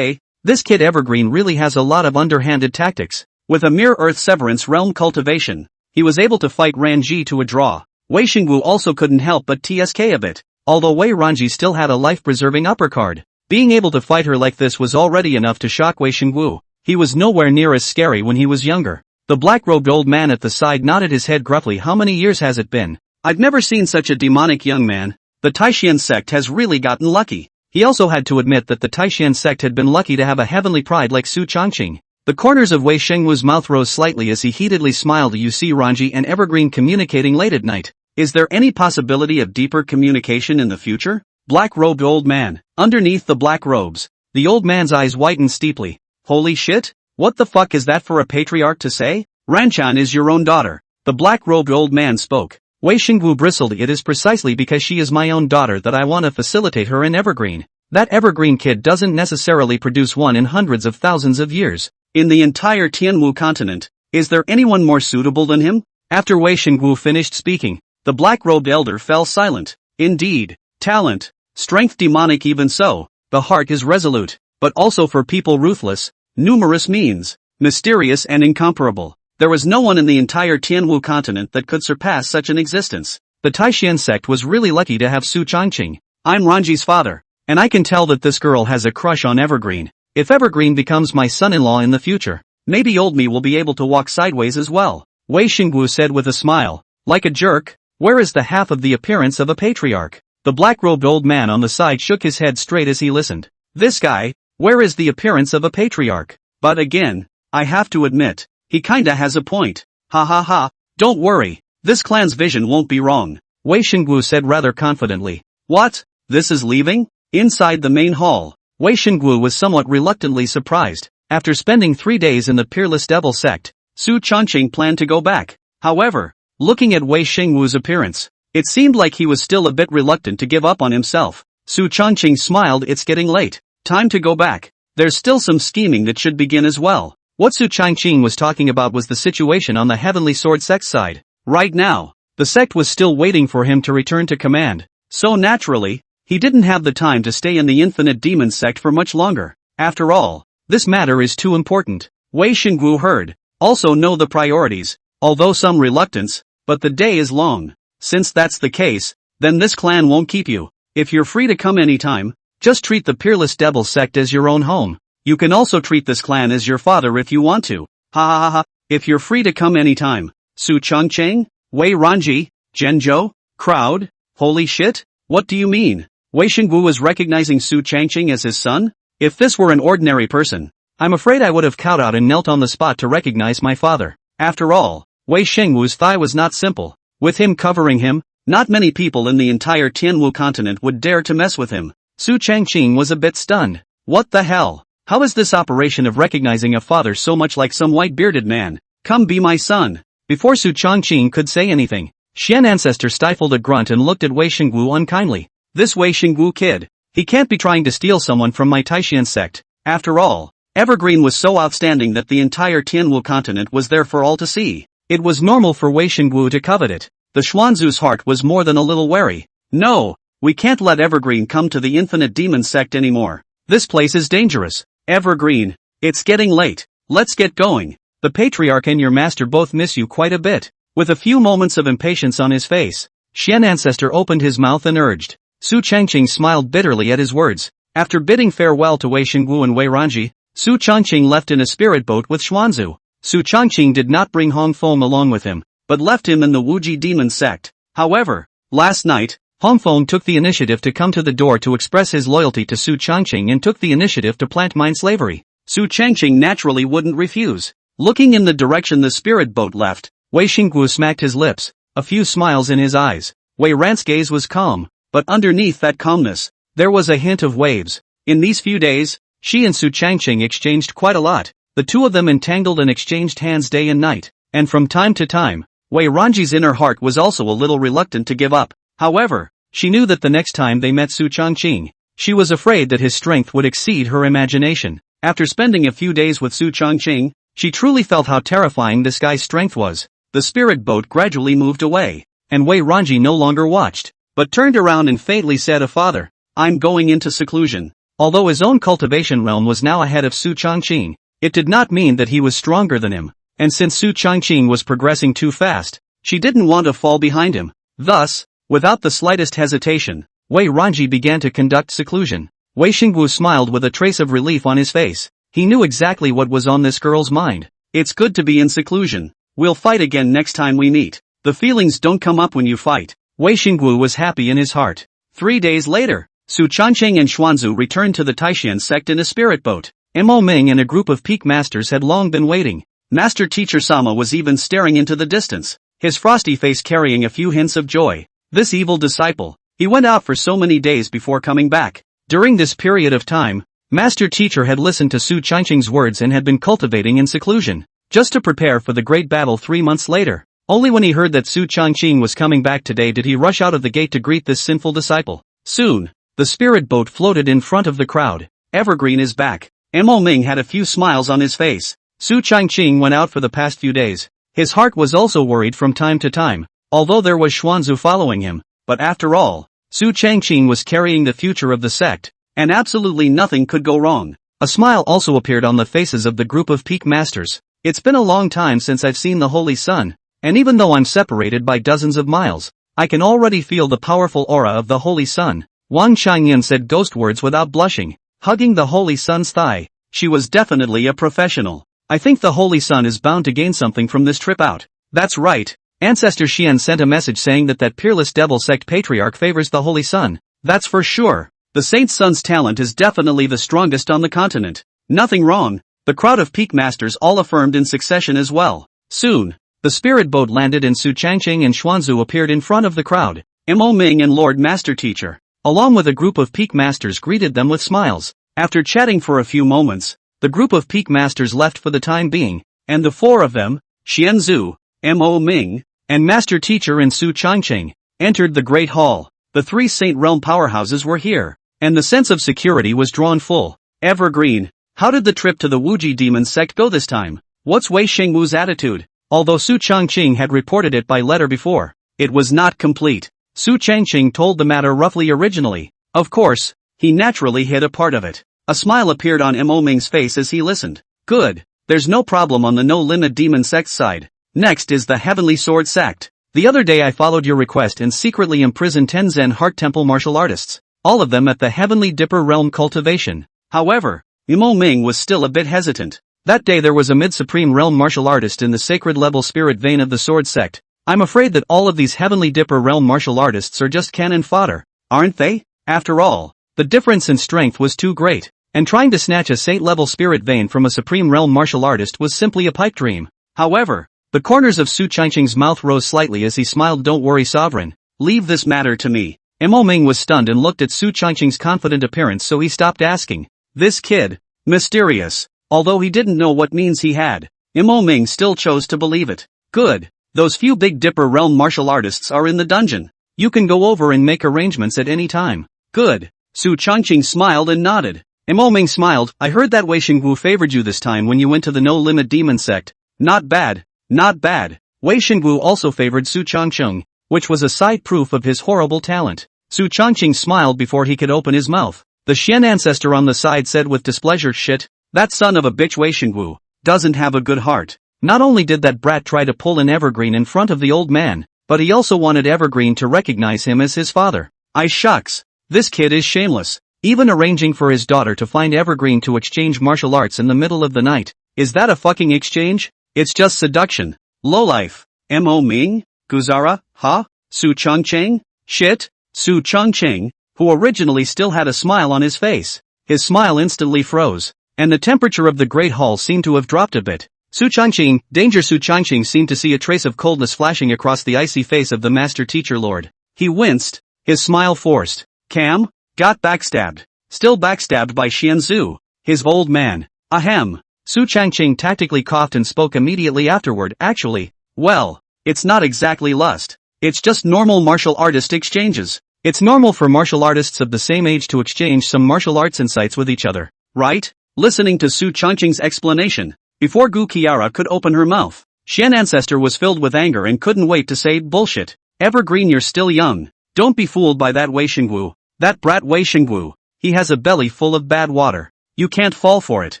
This kid Evergreen really has a lot of underhanded tactics. With a mere Earth Severance realm cultivation, he was able to fight Ranji to a draw. Wei Xingwu also couldn't help but TSK a bit, although Wei Ranji still had a life-preserving upper card. Being able to fight her like this was already enough to shock Wei Xingwu. He was nowhere near as scary when he was younger. The black-robed old man at the side nodded his head gruffly. How many years has it been? I've never seen such a demonic young man. The Taishan sect has really gotten lucky. He also had to admit that the Taishan sect had been lucky to have a heavenly pride like Su Changqing. The corners of Wei Xingwu's mouth rose slightly as he heatedly smiled. You see Ranji and Evergreen communicating late at night. Is there any possibility of deeper communication in the future? Black-robed old man. Underneath the black robes, the old man's eyes widened steeply. Holy shit? What the fuck is that for a patriarch to say? Ranchan is your own daughter. The black-robed old man spoke. Wei Xingwu bristled. It is precisely because she is my own daughter that I want to facilitate her in Evergreen. That Evergreen kid doesn't necessarily produce one in hundreds of thousands of years. In the entire Tianwu continent, is there anyone more suitable than him? After Wei Xingwu finished speaking, the black-robed elder fell silent. Indeed, talent, strength demonic. Even so, the heart is resolute, but also for people ruthless, numerous means, mysterious and incomparable. There was no one in the entire Tianwu continent that could surpass such an existence. The Taishan sect was really lucky to have Su Changqing. I'm Ranji's father, and I can tell that this girl has a crush on Evergreen. If Evergreen becomes my son-in-law in the future, maybe old me will be able to walk sideways as well. Wei Xingwu said with a smile. Like a jerk, where is the half of the appearance of a patriarch? The black-robed old man on the side shook his head straight as he listened. This guy, where is the appearance of a patriarch? But again, I have to admit, he kinda has a point. Ha ha ha, don't worry, this clan's vision won't be wrong. Wei Xingwu said rather confidently. What? This is leaving? Inside the main hall, Wei Xingwu was somewhat reluctantly surprised. After spending 3 days in the Peerless Devil sect, Su Changqing planned to go back. However, looking at Wei Xingwu's appearance, it seemed like he was still a bit reluctant to give up on himself. Su Changqing smiled. It's getting late. Time to go back. There's still some scheming that should begin as well. What Su Changqing was talking about was the situation on the Heavenly Sword sect side. Right now, the sect was still waiting for him to return to command. So naturally, he didn't have the time to stay in the Infinite Demon sect for much longer. After all, this matter is too important. Wei Xingwu heard. Also know the priorities, although some reluctance, but the day is long. Since that's the case, then this clan won't keep you. If you're free to come anytime, just treat the Peerless Devil sect as your own home. You can also treat this clan as your father if you want to. Ha ha ha ha, if you're free to come anytime. Su Changqing? Wei Ranji? Zhenzhou? Crowd? Holy shit? What do you mean? Wei Xingwu was recognizing Su Changqing as his son? If this were an ordinary person, I'm afraid I would have kowed out and knelt on the spot to recognize my father. After all, Wei Xingwu's thigh was not simple. With him covering him, not many people in the entire Tianwu continent would dare to mess with him. Su Changqing was a bit stunned. What the hell? How is this operation of recognizing a father so much like some white-bearded man? Come be my son. Before Su Changqing could say anything, Xian Ancestor stifled a grunt and looked at Wei Xingwu unkindly. This Wei Xingwu kid, He can't be trying to steal someone from my Taishan sect. After all, Evergreen was so outstanding that the entire Tianwu continent was there for all to see. It was normal for Wei Xingwu to covet it. The Xuanzu's heart was more than a little wary. No, we can't let Evergreen come to the Infinite Demon sect anymore. This place is dangerous. Evergreen, it's getting late. Let's get going. The Patriarch and your master both miss you quite a bit. With a few moments of impatience on his face, Xian Ancestor opened his mouth and urged. Su Changqing smiled bitterly at his words. After bidding farewell to Wei Xingwu and Wei Ranji, Su Changqing left in a spirit boat with Xuanzu. Su Changqing did not bring Hong Feng along with him, but left him in the Wuji demon sect. However, last night, Hong Feng took the initiative to come to the door to express his loyalty to Su Changqing and took the initiative to plant mind slavery. Su Changqing naturally wouldn't refuse. Looking in the direction the spirit boat left, Wei Xingwu smacked his lips, a few smiles in his eyes. Wei Ran's gaze was calm, but underneath that calmness, there was a hint of waves. In these few days, she and Su Changqing exchanged quite a lot. The two of them entangled and exchanged hands day and night, and from time to time, Wei Ranji's inner heart was also a little reluctant to give up. However, she knew that the next time they met Su Changqing, she was afraid that his strength would exceed her imagination. After spending a few days with Su Changqing, she truly felt how terrifying this guy's strength was. The spirit boat gradually moved away, and Wei Ranji no longer watched, but turned around and faintly said, "Father, I'm going into seclusion." Although his own cultivation realm was now ahead of Su Changqing, it did not mean that he was stronger than him, and since Su Changqing was progressing too fast, she didn't want to fall behind him. Thus, without the slightest hesitation, Wei Ranji began to conduct seclusion. Wei Xingwu smiled with a trace of relief on his face. He knew exactly what was on this girl's mind. It's good to be in seclusion. We'll fight again next time we meet. The feelings don't come up when you fight. Wei Xingwu was happy in his heart. 3 days later, Su Changqing and Xuanzu returned to the Taishan sect in a spirit boat. Mo Ming and a group of peak masters had long been waiting. Master Teacher Sama was even staring into the distance, his frosty face carrying a few hints of joy. This evil disciple, he went out for so many days before coming back. During this period of time, Master Teacher had listened to Su Changqing's words and had been cultivating in seclusion, just to prepare for the great battle 3 months later. Only when he heard that Su Changqing was coming back today did he rush out of the gate to greet this sinful disciple. Soon, the spirit boat floated in front of the crowd. Evergreen is back. Mo Ming had a few smiles on his face. Su Changqing went out for the past few days. His heart was also worried from time to time, although there was Xuanzu following him. But after all, Su Changqing was carrying the future of the sect, and absolutely nothing could go wrong. A smile also appeared on the faces of the group of peak masters. It's been a long time since I've seen the Holy Sun, and even though I'm separated by dozens of miles, I can already feel the powerful aura of the Holy Sun. Wang Changyan said ghost words without blushing, hugging the Holy Sun's thigh. She was definitely a professional. I think the Holy Sun is bound to gain something from this trip out. That's right. Ancestor Xian sent a message saying that peerless devil sect patriarch favors the Holy Sun. That's for sure. The Saint Sun's talent is definitely the strongest on the continent. Nothing wrong. The crowd of peak masters all affirmed in succession as well. Soon, the spirit boat landed and Su Changqing and Xuanzu appeared in front of the crowd. Mo Ming and Lord Master Teacher, along with a group of peak masters, greeted them with smiles. After chatting for a few moments, the group of peak masters left for the time being, and the four of them, Xianzu, Mo Ming, and Master Teacher and Su Changqing, entered the Great Hall. The 3 Saint Realm powerhouses were here, and the sense of security was drawn full. Evergreen, how did the trip to the Wuji demon sect go this time? What's Wei Xingwu's attitude? Although Su Changqing had reported it by letter before, it was not complete. Su Changqing told the matter roughly originally. Of course, he naturally hid a part of it. A smile appeared on Mo Ming's face as he listened. Good. There's no problem on the no-limit demon sect side. Next is the Heavenly Sword sect. The other day I followed your request and secretly imprisoned 10 Zen Heart Temple martial artists, all of them at the Heavenly Dipper realm cultivation. However, Mo Ming was still a bit hesitant. That day there was a mid-supreme realm martial artist in the sacred level spirit vein of the sword sect. I'm afraid that all of these Heavenly Dipper realm martial artists are just cannon fodder, aren't they? After all, the difference in strength was too great, and trying to snatch a saint-level spirit vein from a supreme realm martial artist was simply a pipe dream. However, the corners of Su Changqing's mouth rose slightly as he smiled. Don't worry, Sovereign. Leave this matter to me. Mo Ming was stunned and looked at Su Changqing's confident appearance, so he stopped asking. This kid, mysterious. Although he didn't know what means he had, Mo Ming still chose to believe it. Good. Those few Big Dipper realm martial artists are in the dungeon. You can go over and make arrangements at any time. Good. Su Changqing smiled and nodded. Mo Ming smiled. I heard that Wei Xingwu favored you this time when you went to the no-limit demon sect. Not bad, not bad. Wei Xingwu also favored Su Changqing, which was a side proof of his horrible talent. Su Changqing smiled before he could open his mouth. The Xian ancestor on the side said with displeasure, shit, that son of a bitch Wei Xingwu doesn't have a good heart. Not only did that brat try to pull an Evergreen in front of the old man, but he also wanted Evergreen to recognize him as his father. I shucks. This kid is shameless. Even arranging for his daughter to find Evergreen to exchange martial arts in the middle of the night. Is that a fucking exchange? It's just seduction. Lowlife. Mo Ming? Guzara? Huh? Su Changqing? Shit? Su Changqing, who originally still had a smile on his face. His smile instantly froze, and the temperature of the great hall seemed to have dropped a bit. Su Changqing, danger! Su Changqing seemed to see a trace of coldness flashing across the icy face of the master teacher lord. He winced, his smile forced. Cam? Got backstabbed. Still backstabbed by Xianzhu, his old man. Ahem. Su Changqing tactically coughed and spoke immediately afterward. Actually, well, it's not exactly lust. It's just normal martial artist exchanges. It's normal for martial artists of the same age to exchange some martial arts insights with each other, right? Listening to Su Changqing's explanation, before Gu Qiara could open her mouth, Xian Ancestor was filled with anger and couldn't wait to say, bullshit. Evergreen, you're still young. Don't be fooled by that Wei Xingwu. That brat Wei Xingwu. He has a belly full of bad water. You can't fall for it.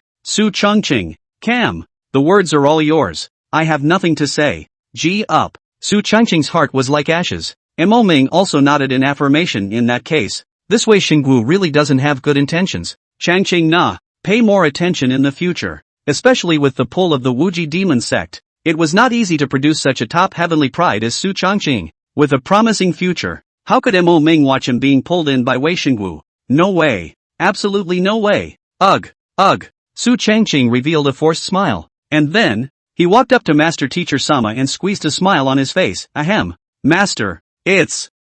Su Changqing. Cam. The words are all yours. I have nothing to say. G up. Su Changqing's heart was like ashes. Mo Ming also nodded in affirmation. In that case, this Wei Xingwu really doesn't have good intentions. Changqing na. Pay more attention in the future. Especially with the pull of the Wuji demon sect. It was not easy to produce such a top heavenly pride as Su Changqing. With a promising future. How could Mo Ming watch him being pulled in by Wei Xingwu? No way. Absolutely no way. Ugh. Ugh. Su Changqing revealed a forced smile. And then, he walked up to Master Teacher Sama and squeezed a smile on his face. Ahem. Master.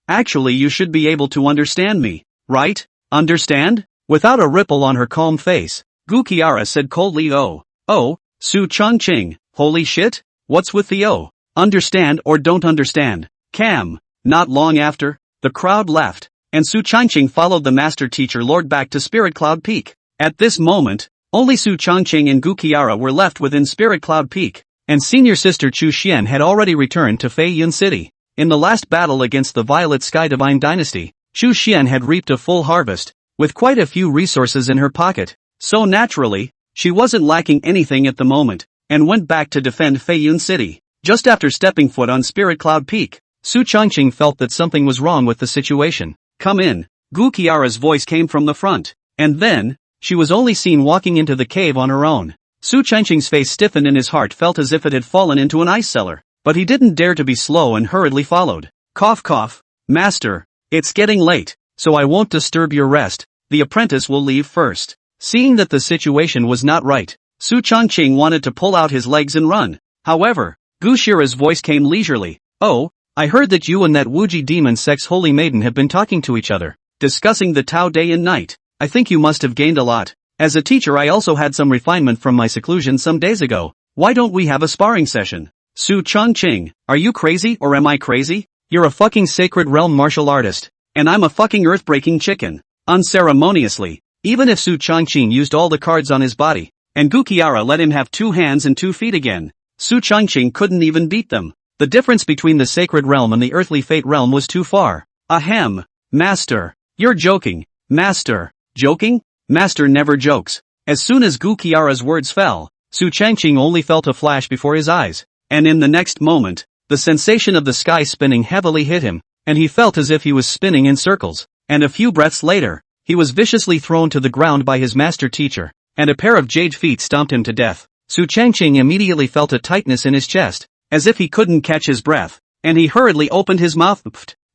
Actually you should be able to understand me. Right? Understand? Without a ripple on her calm face, Gu Qiara said coldly, oh. Oh, Su Changqing. Holy shit? What's with the oh? Understand or don't understand? Cam. Not long after, the crowd left, and Su Changqing followed the master teacher lord back to Spirit Cloud Peak. At this moment, only Su Changqing and Gu Qiara were left within Spirit Cloud Peak, and senior sister Chu Xian had already returned to Fei Yun City. In the last battle against the Violet Sky Divine Dynasty, Chu Xian had reaped a full harvest, with quite a few resources in her pocket, so naturally, she wasn't lacking anything at the moment, and went back to defend Fei Yun City. Just after stepping foot on Spirit Cloud Peak, Su Changqing felt that something was wrong with the situation. Come in. Gu Qiara's voice came from the front, and then, she was only seen walking into the cave on her own. Su Changqing's face stiffened and his heart felt as if it had fallen into an ice cellar, but he didn't dare to be slow and hurriedly followed. Cough cough. Master, it's getting late, so I won't disturb your rest. The apprentice will leave first. Seeing that the situation was not right, Su Changqing wanted to pull out his legs and run. However, Gu Qiara's voice came leisurely. Oh, I heard that you and that Wuji demon sex holy maiden have been talking to each other, discussing the Tao day and night. I think you must have gained a lot. As a teacher I also had some refinement from my seclusion some days ago. Why don't we have a sparring session? Su Changqing, are you crazy or am I crazy? You're a fucking sacred realm martial artist, and I'm a fucking earth-breaking chicken. Unceremoniously, even if Su Changqing used all the cards on his body, and Gu Qiara let him have 2 hands and 2 feet again, Su Changqing couldn't even beat them. The difference between the sacred realm and the earthly fate realm was too far. Ahem. Master. You're joking. Master. Joking? Master never jokes. As soon as Gu Qiara's words fell, Su Changqing only felt a flash before his eyes, and in the next moment, the sensation of the sky spinning heavily hit him, and he felt as if he was spinning in circles, and a few breaths later, he was viciously thrown to the ground by his master teacher, and a pair of jade feet stomped him to death. Su Changqing immediately felt a tightness in his chest, as if he couldn't catch his breath, and he hurriedly opened his mouth.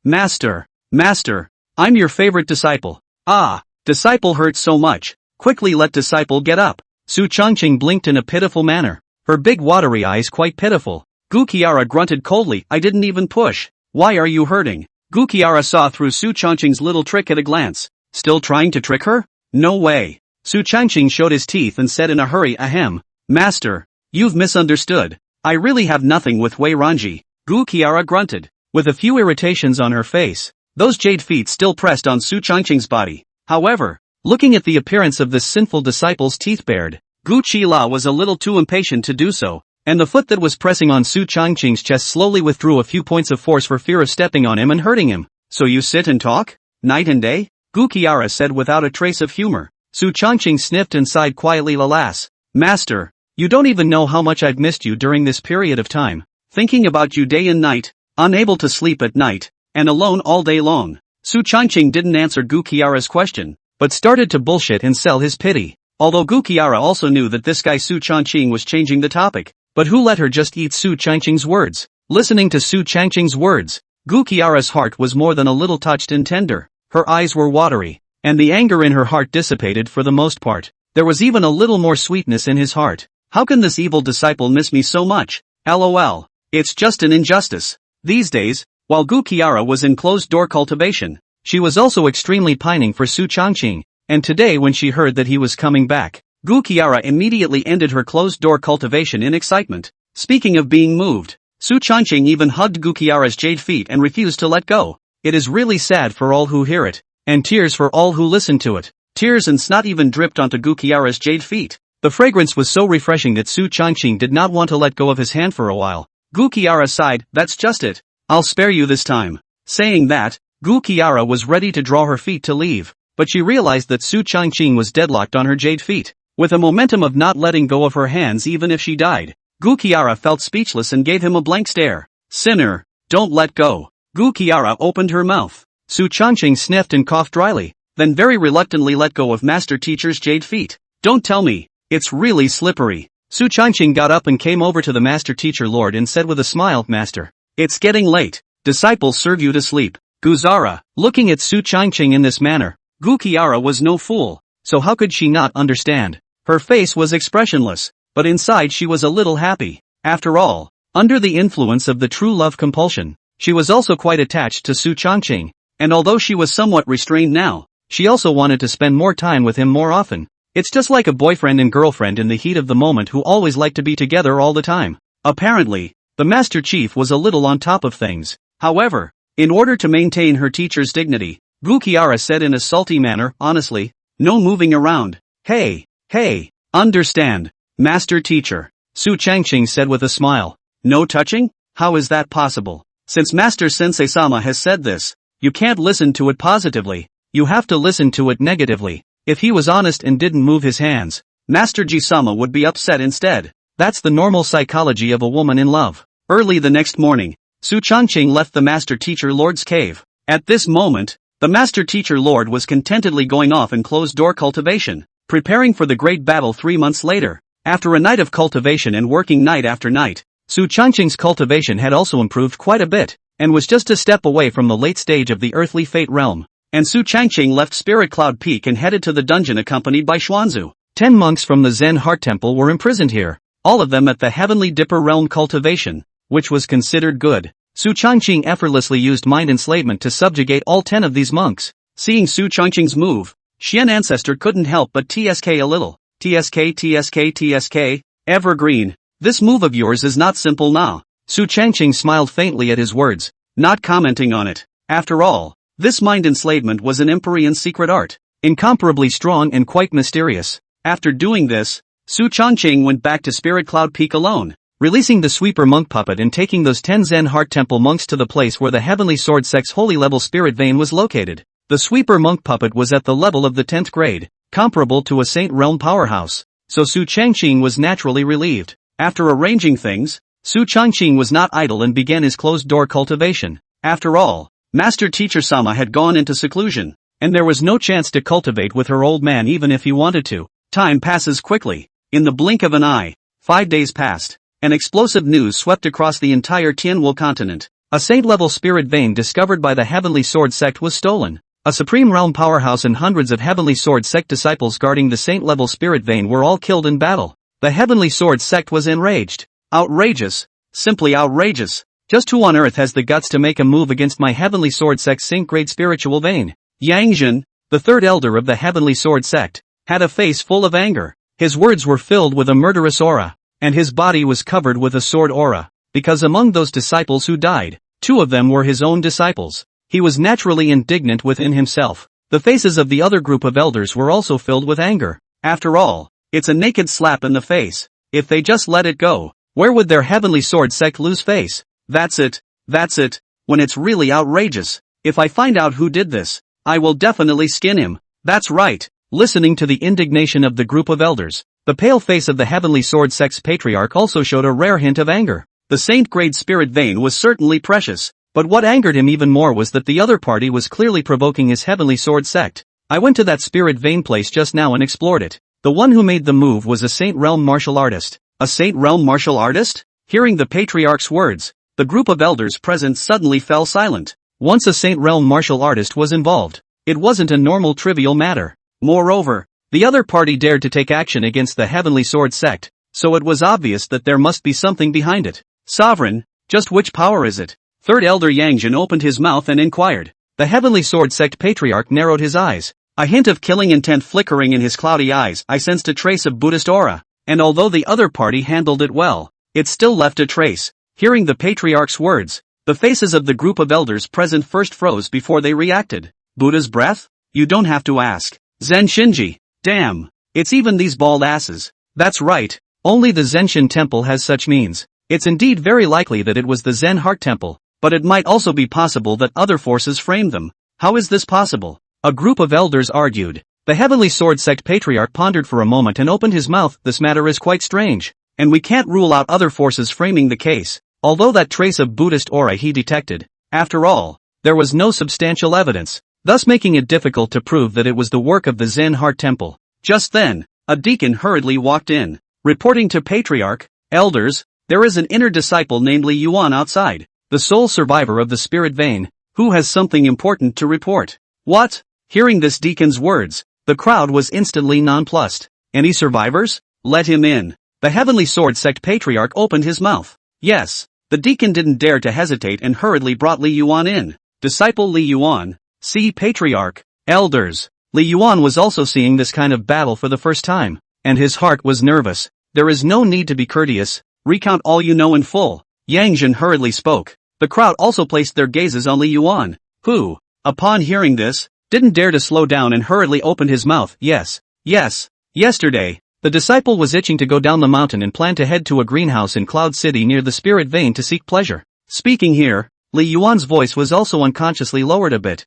Master, Master, I'm your favorite disciple. Ah, disciple hurts so much, quickly let disciple get up. Su Changqing blinked in a pitiful manner, her big watery eyes quite pitiful. Gu Qiara grunted coldly, I didn't even push. Why are you hurting? Gu Qiara saw through Su Changqing's little trick at a glance. Still trying to trick her? No way. Su Changqing showed his teeth and said in a hurry, ahem. Master, you've misunderstood. I really have nothing with Wei Ranji. Gu Qiara grunted, with a few irritations on her face. Those jade feet still pressed on Su Changqing's body. However, looking at the appearance of this sinful disciple's teeth bared, Gu Qila was a little too impatient to do so, and the foot that was pressing on Su Changqing's chest slowly withdrew a few points of force for fear of stepping on him and hurting him. So you sit and talk? Night and day? Gu Qiara said without a trace of humor. Su Changqing sniffed and sighed quietly. Alas, Master, you don't even know how much I've missed you during this period of time. Thinking about you day and night, unable to sleep at night, and alone all day long. Su Changqing didn't answer Gu Qiara's question, but started to bullshit and sell his pity. Although Gu Qiara also knew that this guy Su Changqing was changing the topic, but who let her just eat Su Changqing's words? Listening to Su Changqing's words, Gu Qiara's heart was more than a little touched and tender. Her eyes were watery, and the anger in her heart dissipated for the most part. There was even a little more sweetness in his heart. How can this evil disciple miss me so much? LOL. It's just an injustice. These days, while Gu Qiara was in closed-door cultivation, she was also extremely pining for Su Changqing, and today when she heard that he was coming back, Gu Qiara immediately ended her closed-door cultivation in excitement. Speaking of being moved, Su Changqing even hugged Gu Qiara's jade feet and refused to let go. It is really sad for all who hear it, and tears for all who listen to it. Tears and snot even dripped onto Gu Qiara's jade feet. The fragrance was so refreshing that Su Changqing did not want to let go of his hand for a while. Gu Qiara sighed. That's just it. I'll spare you this time. Saying that, Gu Qiara was ready to draw her feet to leave, but she realized that Su Changqing was deadlocked on her jade feet, with a momentum of not letting go of her hands even if she died. Gu Qiara felt speechless and gave him a blank stare. Sinner, don't let go. Gu Qiara opened her mouth. Su Changqing sniffed and coughed dryly, then very reluctantly let go of Master Teacher's jade feet. Don't tell me, it's really slippery. Su Changqing got up and came over to the Master Teacher Lord and said with a smile, Master, it's getting late. Disciples serve you to sleep. Guzara, looking at Su Changqing in this manner, Gu Qiara was no fool, so how could she not understand? Her face was expressionless, but inside she was a little happy. After all, under the influence of the true love compulsion, she was also quite attached to Su Changqing, and although she was somewhat restrained now, she also wanted to spend more time with him more often. It's just like a boyfriend and girlfriend in the heat of the moment who always like to be together all the time. Apparently, the Master Chief was a little on top of things. However, in order to maintain her teacher's dignity, Gu Qiara said in a salty manner, honestly, no moving around. Hey, understand, Master Teacher. Su Changqing said with a smile. No touching? How is that possible? Since Master Sensei-sama has said this, you can't listen to it positively, you have to listen to it negatively. If he was honest and didn't move his hands, Master Ji-sama would be upset instead. That's the normal psychology of a woman in love. Early the next morning, Su Changqing left the Master Teacher Lord's cave. At this moment, the Master Teacher Lord was contentedly going off in closed-door cultivation, preparing for the great battle 3 months later. After a night of cultivation and working night after night, Su Changqing's cultivation had also improved quite a bit, and was just a step away from the late stage of the earthly fate realm. And Su Changqing left Spirit Cloud Peak and headed to the dungeon accompanied by Xuanzu. 10 monks from the Zen Heart Temple were imprisoned here, all of them at the Heavenly Dipper realm cultivation, which was considered good. Su Changqing effortlessly used mind enslavement to subjugate all 10 of these monks. Seeing Su Changqing's move, Xian Ancestor couldn't help but TSK a little. TSK, evergreen. This move of yours is not simple now. Su Changqing smiled faintly at his words, not commenting on it. After all, this mind enslavement was an Empyrean secret art, incomparably strong and quite mysterious. After doing this, Su Changqing went back to Spirit Cloud Peak alone, releasing the sweeper monk puppet and taking those 10 Zen Heart Temple monks to the place where the Heavenly Sword Sect's holy level spirit vein was located. The sweeper monk puppet was at the level of the 10th grade, comparable to a Saint Realm powerhouse, so Su Changqing was naturally relieved. After arranging things, Su Changqing was not idle and began his closed-door cultivation. After all, Master Teacher Sama had gone into seclusion, and there was no chance to cultivate with her old man even if he wanted to. Time passes quickly. In the blink of an eye, 5 days passed, and explosive news swept across the entire Tianwu continent. A saint-level spirit vein discovered by the Heavenly Sword Sect was stolen. A Supreme Realm powerhouse and hundreds of Heavenly Sword Sect disciples guarding the saint-level spirit vein were all killed in battle. The Heavenly Sword Sect was enraged. Outrageous. Simply outrageous. Just who on earth has the guts to make a move against my Heavenly Sword Sect's Saint-grade spiritual vein? Yang Jin, the third elder of the Heavenly Sword Sect, had a face full of anger. His words were filled with a murderous aura, and his body was covered with a sword aura, because among those disciples who died, 2 of them were his own disciples. He was naturally indignant within himself. The faces of the other group of elders were also filled with anger. After all, it's a naked slap in the face. If they just let it go, where would their heavenly sword sect lose face? That's it, when it's really outrageous. If I find out who did this, I will definitely skin him. That's right. Listening to the indignation of the group of elders, the pale face of the heavenly sword sect's patriarch also showed a rare hint of anger. The saint-grade spirit vein was certainly precious, but what angered him even more was that the other party was clearly provoking his heavenly sword sect. I went to that spirit vein place just now and explored it. The one who made the move was a Saint Realm martial artist. A Saint Realm martial artist? Hearing the patriarch's words, the group of elders present suddenly fell silent. Once a Saint Realm martial artist was involved, it wasn't a normal trivial matter. Moreover, the other party dared to take action against the heavenly sword sect, so it was obvious that there must be something behind it. Sovereign, just which power is it? Third Elder Yangjin opened his mouth and inquired. The heavenly sword sect patriarch narrowed his eyes. A hint of killing intent flickering in his cloudy eyes. I sensed a trace of Buddhist aura, and although the other party handled it well, it still left a trace. Hearing the patriarch's words, the faces of the group of elders present first froze before they reacted. Buddha's breath? You don't have to ask. Zen Shinji. Damn. It's even these bald asses. That's right. Only the Zenshin temple has such means. It's indeed very likely that it was the Zen Heart Temple, but it might also be possible that other forces framed them. How is this possible? A group of elders argued. The heavenly sword sect patriarch pondered for a moment and opened his mouth. This matter is quite strange, and we can't rule out other forces framing the case, although that trace of Buddhist aura he detected. After all, there was no substantial evidence, thus making it difficult to prove that it was the work of the Zen Heart Temple. Just then, a deacon hurriedly walked in, reporting to Patriarch, Elders, there is an inner disciple named Li Yuan outside, the sole survivor of the spirit vein, who has something important to report. What? Hearing this deacon's words, the crowd was instantly nonplussed. Any survivors? Let him in. The heavenly sword sect patriarch opened his mouth. Yes. The deacon didn't dare to hesitate and hurriedly brought Li Yuan in. Disciple Li Yuan. See Patriarch, Elders. Li Yuan was also seeing this kind of battle for the first time, and his heart was nervous. There is no need to be courteous. Recount all you know in full. Yang Jin hurriedly spoke. The crowd also placed their gazes on Li Yuan, who, upon hearing this, didn't dare to slow down and hurriedly opened his mouth. Yes. Yesterday, the disciple was itching to go down the mountain and planned to head to a greenhouse in Cloud City near the spirit vein to seek pleasure. Speaking here, Li Yuan's voice was also unconsciously lowered a bit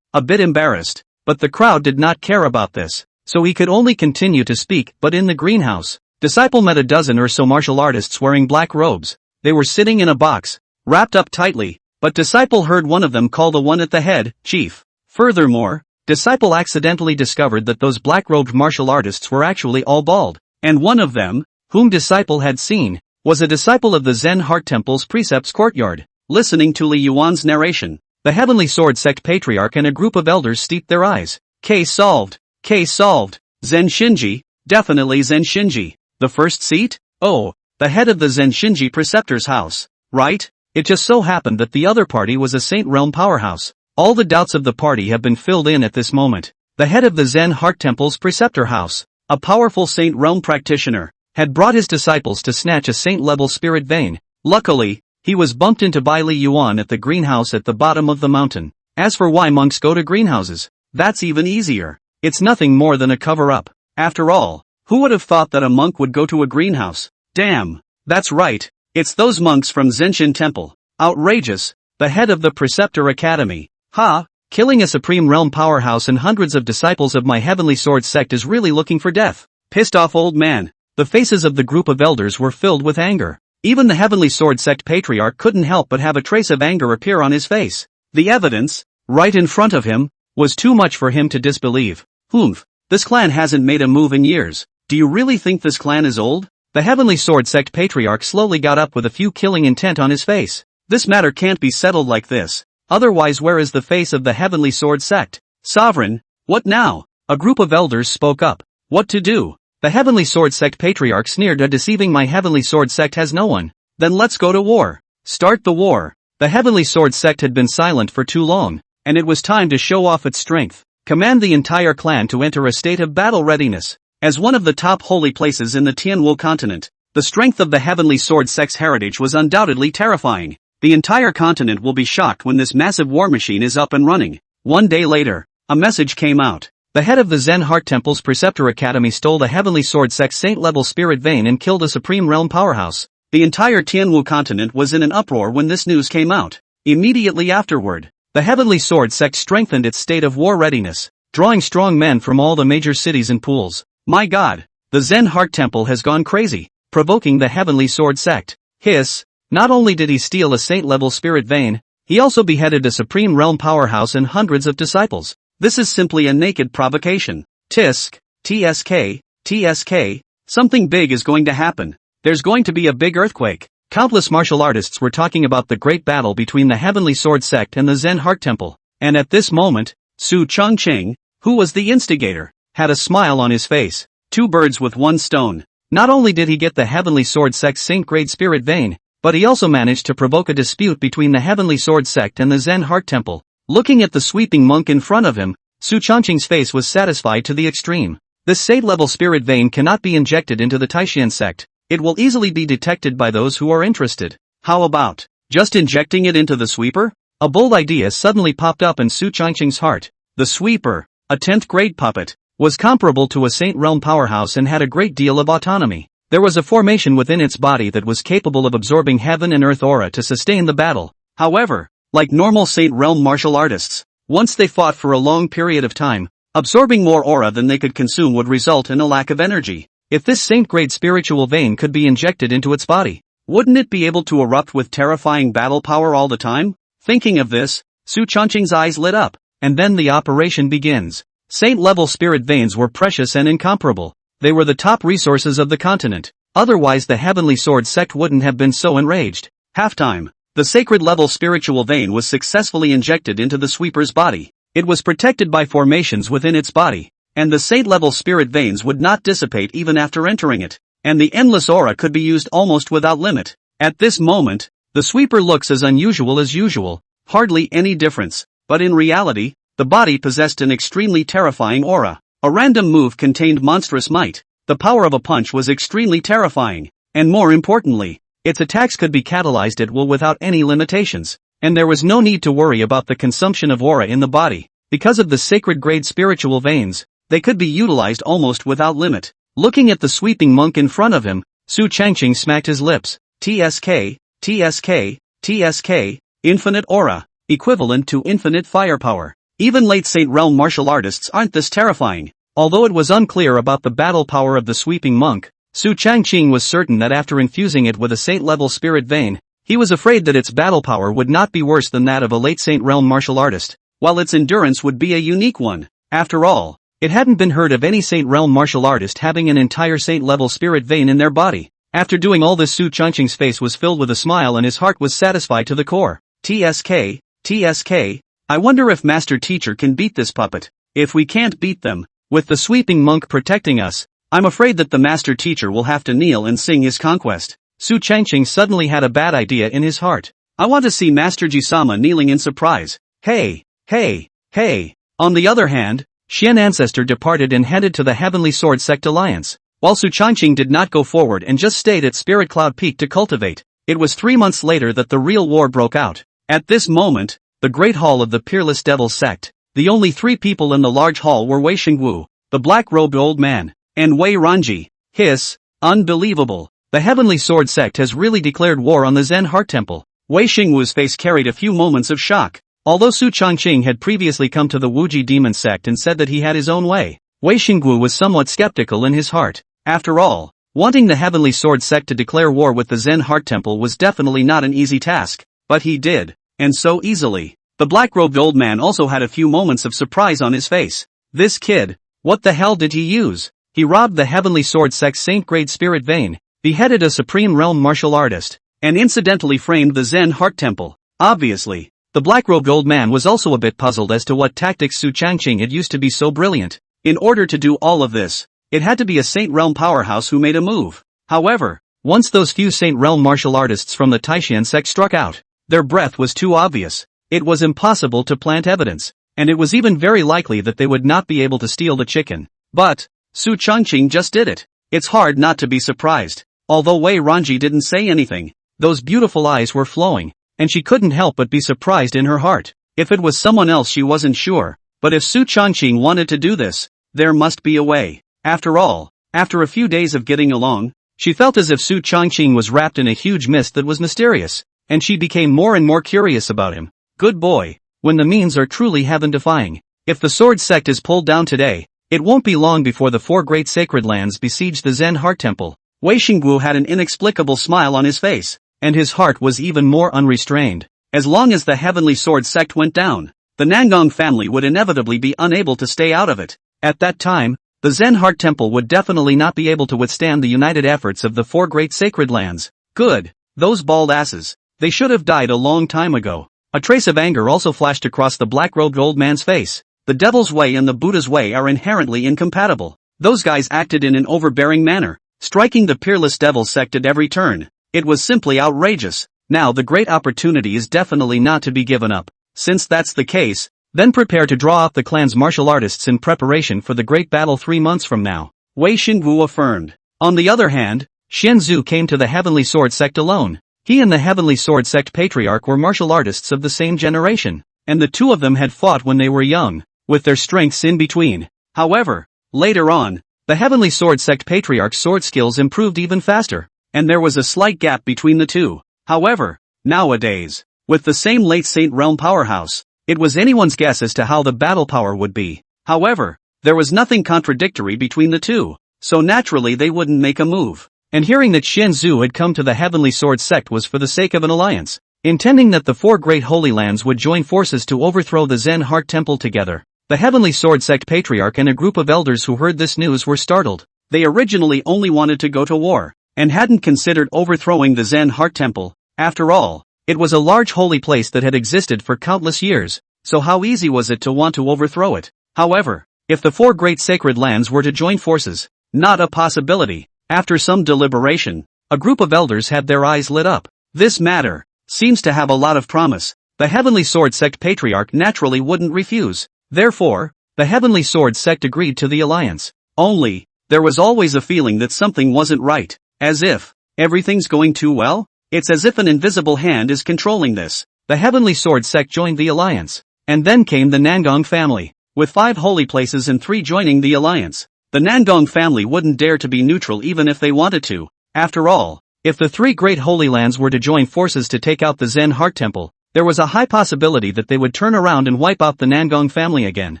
embarrassed, but the crowd did not care about this, so he could only continue to speak. But in the greenhouse, disciple met a dozen or so martial artists wearing black robes. They were sitting in a box, wrapped up tightly, but disciple heard one of them call the one at the head, Chief. Furthermore, disciple accidentally discovered that those black-robed martial artists were actually all bald, and one of them, whom disciple had seen, was a disciple of the Zen Heart Temple's precepts courtyard. Listening to Li Yuan's narration, the heavenly sword sect patriarch and a group of elders steeped their eyes. Case solved. Zen Shinji, definitely Zen Shinji. The first seat? Oh, the head of the Zen Shinji preceptor's house, right? It just so happened that the other party was a Saint Realm powerhouse. All the doubts of the party have been filled in at this moment. The head of the Zen Heart Temple's preceptor house, a powerful Saint Realm practitioner, had brought his disciples to snatch a saint-level spirit vein. Luckily, he was bumped into by Li Yuan at the greenhouse at the bottom of the mountain. As for why monks go to greenhouses, that's even easier. It's nothing more than a cover-up. After all, who would have thought that a monk would go to a greenhouse? Damn, that's right, it's those monks from Zenshin Temple. Outrageous. The head of the Preceptor Academy. Ha, killing a Supreme Realm powerhouse and hundreds of disciples of my Heavenly Sword sect is really looking for death. Pissed off old man. The faces of the group of elders were filled with anger. Even the Heavenly Sword sect patriarch couldn't help but have a trace of anger appear on his face. The evidence, right in front of him, was too much for him to disbelieve. Humph, this clan hasn't made a move in years. Do you really think this clan is old? The Heavenly Sword sect patriarch slowly got up with a few killing intent on his face. This matter can't be settled like this. Otherwise, where is the face of the Heavenly Sword sect? Sovereign, what now? A group of elders spoke up. What to do? The Heavenly Sword sect patriarch sneered at deceiving my Heavenly Sword sect has no one. Then let's go to war. Start the war. The Heavenly Sword sect had been silent for too long, and it was time to show off its strength. Command the entire clan to enter a state of battle readiness. As one of the top holy places in the Tianwu continent, the strength of the Heavenly Sword sect's heritage was undoubtedly terrifying. The entire continent will be shocked when this massive war machine is up and running. One day later, a message came out. The head of the Zen Heart Temple's Preceptor Academy stole the Heavenly Sword Sect Saint-level spirit vein and killed a Supreme Realm powerhouse. The entire Tianwu continent was in an uproar when this news came out. Immediately afterward, the Heavenly Sword Sect strengthened its state of war readiness, drawing strong men from all the major cities and pools. My God, the Zen Heart Temple has gone crazy, provoking the Heavenly Sword Sect. Hiss, not only did he steal a saint-level spirit vein, he also beheaded a Supreme Realm powerhouse and hundreds of disciples. This is simply a naked provocation. Tisk, TSK, TSK, something big is going to happen. There's going to be a big earthquake. Countless martial artists were talking about the great battle between the Heavenly Sword Sect and the Zen Heart Temple. And at this moment, Su Changqing, who was the instigator, had a smile on his face. Two birds with one stone. Not only did he get the Heavenly Sword Sect's Saint-grade spirit vein, but he also managed to provoke a dispute between the Heavenly Sword Sect and the Zen Heart Temple. Looking at the sweeping monk in front of him, Su Changqing's face was satisfied to the extreme. This saint-level spirit vein cannot be injected into the Taishan sect. It will easily be detected by those who are interested. How about just injecting it into the sweeper? A bold idea suddenly popped up in Su Changqing's heart. The sweeper, a 10th grade puppet, was comparable to a Saint Realm powerhouse and had a great deal of autonomy. There was a formation within its body that was capable of absorbing heaven and earth aura to sustain the battle. However, like normal Saint Realm martial artists, once they fought for a long period of time, absorbing more aura than they could consume would result in a lack of energy. If this saint-grade spiritual vein could be injected into its body, wouldn't it be able to erupt with terrifying battle power all the time? Thinking of this, Su Changqing's eyes lit up, and then the operation begins. Saint-level spirit veins were precious and incomparable. They were the top resources of the continent. Otherwise the Heavenly Sword Sect wouldn't have been so enraged. Halftime. The sacred-level spiritual vein was successfully injected into the sweeper's body. It was protected by formations within its body, and the saint-level spirit veins would not dissipate even after entering it, and the endless aura could be used almost without limit. At this moment, the sweeper looks as unusual as usual, hardly any difference, but in reality, the body possessed an extremely terrifying aura. A random move contained monstrous might. The power of a punch was extremely terrifying, and more importantly, its attacks could be catalyzed at will without any limitations, and there was no need to worry about the consumption of aura in the body. Because of the sacred-grade spiritual veins, they could be utilized almost without limit. Looking at the sweeping monk in front of him, Su Changqing smacked his lips. TSK, TSK, TSK, infinite aura, equivalent to infinite firepower. Even late Saint Realm martial artists aren't this terrifying. Although it was unclear about the battle power of the sweeping monk, Su Changqing was certain that after infusing it with a saint-level spirit vein, he was afraid that its battle power would not be worse than that of a late Saint Realm martial artist, while its endurance would be a unique one. After all, it hadn't been heard of any Saint Realm martial artist having an entire saint-level spirit vein in their body. After doing all this, Su Changqing's face was filled with a smile and his heart was satisfied to the core. TSK, TSK, I wonder if Master Teacher can beat this puppet. If we can't beat them, with the sweeping monk protecting us, I'm afraid that the Master Teacher will have to kneel and sing his conquest. Su Changqing suddenly had a bad idea in his heart. I want to see Master Ji-sama kneeling in surprise. Hey, hey, hey. On the other hand, Xian Ancestor departed and headed to the Heavenly Sword Sect Alliance, while Su Changqing did not go forward and just stayed at Spirit Cloud Peak to cultivate. It was 3 months later that the real war broke out. At this moment, the Great Hall of the Peerless Devil Sect, the only 3 people in the large hall were Wei Xingwu, the black-robed old man, and Wei Ranji. Hiss, unbelievable. The Heavenly Sword Sect has really declared war on the Zen Heart Temple. Wei Xingwu's face carried a few moments of shock. Although Su Changqing had previously come to the Wuji Demon Sect and said that he had his own way, Wei Xingwu was somewhat skeptical in his heart. After all, wanting the Heavenly Sword Sect to declare war with the Zen Heart Temple was definitely not an easy task, but he did, and so easily. The black-robed old man also had a few moments of surprise on his face. This kid, what the hell did he use? He robbed the Heavenly Sword Sect's Saint-grade spirit vein, beheaded a Supreme Realm martial artist, and incidentally framed the Zen Heart Temple. Obviously, the black-robed old man was also a bit puzzled as to what tactics Su Changqing had used to be so brilliant. In order to do all of this, it had to be a Saint Realm powerhouse who made a move. However, once those few Saint Realm martial artists from the Taishan sect struck out, their breath was too obvious. It was impossible to plant evidence, and it was even very likely that they would not be able to steal the chicken. But Su Changqing just did it. It's hard not to be surprised. Although Wei Ranji didn't say anything, those beautiful eyes were flowing, and she couldn't help but be surprised in her heart. If it was someone else she wasn't sure, But if Su Changqing wanted to do this, there must be a way. After all, after a few days of getting along, she felt as if Su Changqing was wrapped in a huge mist that was mysterious, and she became more and more curious about him. Good boy, when the means are truly heaven-defying. If the sword sect is pulled down today, it won't be long before the 4 great sacred lands besiege the Zen Heart Temple. Wei Xingwu had an inexplicable smile on his face, and his heart was even more unrestrained. As long as the heavenly sword sect went down, the Nangong family would inevitably be unable to stay out of it. At that time, the Zen Heart Temple would definitely not be able to withstand the united efforts of the 4 great sacred lands. Good, those bald asses. They should have died a long time ago. A trace of anger also flashed across the black-robed old man's face. The devil's way and the Buddha's way are inherently incompatible. Those guys acted in an overbearing manner, striking the peerless devil sect at every turn. It was simply outrageous. Now the great opportunity is definitely not to be given up. Since that's the case, then prepare to draw up the clan's martial artists in preparation for the great battle 3 months from now, Wei Xingwu affirmed. On the other hand, Xian Zhu came to the Heavenly Sword sect alone. He and the Heavenly Sword sect patriarch were martial artists of the same generation, and the two of them had fought when they were young, with their strengths in between. However, later on, the Heavenly Sword sect patriarch's sword skills improved even faster, and there was a slight gap between the two. However, nowadays, with the same late Saint Realm powerhouse, it was anyone's guess as to how the battle power would be. However, there was nothing contradictory between the two, so naturally they wouldn't make a move. And hearing that Xian Zhu had come to the Heavenly Sword sect was for the sake of an alliance, intending that the 4 great holy lands would join forces to overthrow the Zen Heart Temple together. The Heavenly Sword sect patriarch and a group of elders who heard this news were startled. They originally only wanted to go to war, and hadn't considered overthrowing the Zen Heart Temple. After all, it was a large holy place that had existed for countless years, so how easy was it to want to overthrow it? However, if the 4 great sacred lands were to join forces, not a possibility. After some deliberation, a group of elders had their eyes lit up. This matter seems to have a lot of promise. The Heavenly Sword sect patriarch naturally wouldn't refuse. Therefore, the Heavenly Sword sect agreed to the alliance. Only, there was always a feeling that something wasn't right. As if everything's going too well? It's as if an invisible hand is controlling this. The Heavenly Sword sect joined the alliance. And then came the Nangong family, with 5 holy places and 3 joining the alliance. The Nangong family wouldn't dare to be neutral even if they wanted to. After all, if the 3 great holy lands were to join forces to take out the Zen Heart Temple, there was a high possibility that they would turn around and wipe out the Nangong family again.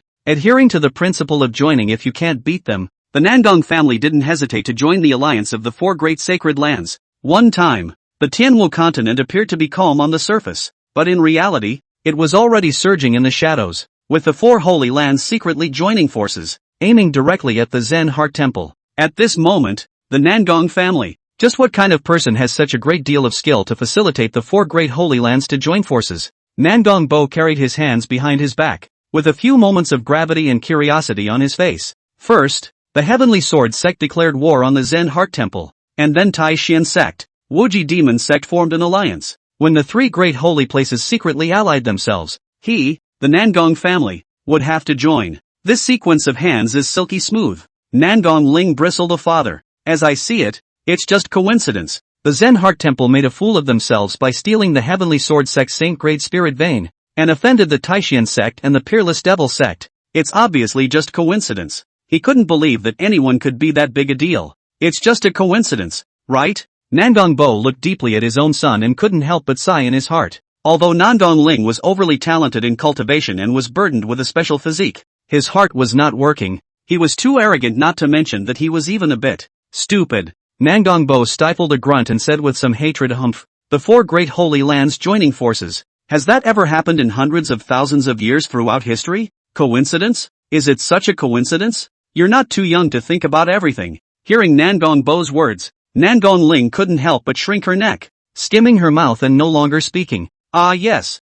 Adhering to the principle of joining if you can't beat them, the Nangong family didn't hesitate to join the alliance of the 4 great sacred lands. One time, the Tianwu continent appeared to be calm on the surface, but in reality, it was already surging in the shadows, with the 4 holy lands secretly joining forces, aiming directly at the Zen Heart Temple. At this moment, the Nangong family, just what kind of person has such a great deal of skill to facilitate the 4 great holy lands to join forces? Nangong Bo carried his hands behind his back, with a few moments of gravity and curiosity on his face. First, the Heavenly Sword sect declared war on the Zen Heart Temple, and then Tai Xian sect, Wuji Demon sect formed an alliance. When the 3 great holy places secretly allied themselves, he, the Nangong family, would have to join. This sequence of hands is silky smooth. Nangong Ling bristled a father. As I see it, it's just coincidence. The Zen Heart Temple made a fool of themselves by stealing the Heavenly Sword sect's Saint Grade Spirit Vein, and offended the Taishian sect and the Peerless Devil sect. It's obviously just coincidence. He couldn't believe that anyone could be that big a deal. It's just a coincidence, right? Nangong Bo looked deeply at his own son and couldn't help but sigh in his heart. Although Nangong Ling was overly talented in cultivation and was burdened with a special physique, his heart was not working. He was too arrogant not to mention that he was even a bit stupid. Nangong Bo stifled a grunt and said with some hatred, "Humph, the 4 great holy lands joining forces. Has that ever happened in hundreds of thousands of years throughout history? Coincidence? Is it such a coincidence? You're not too young to think about everything." Hearing Nangong Bo's words, Nangong Ling couldn't help but shrink her neck, skimming her mouth and no longer speaking. Yes,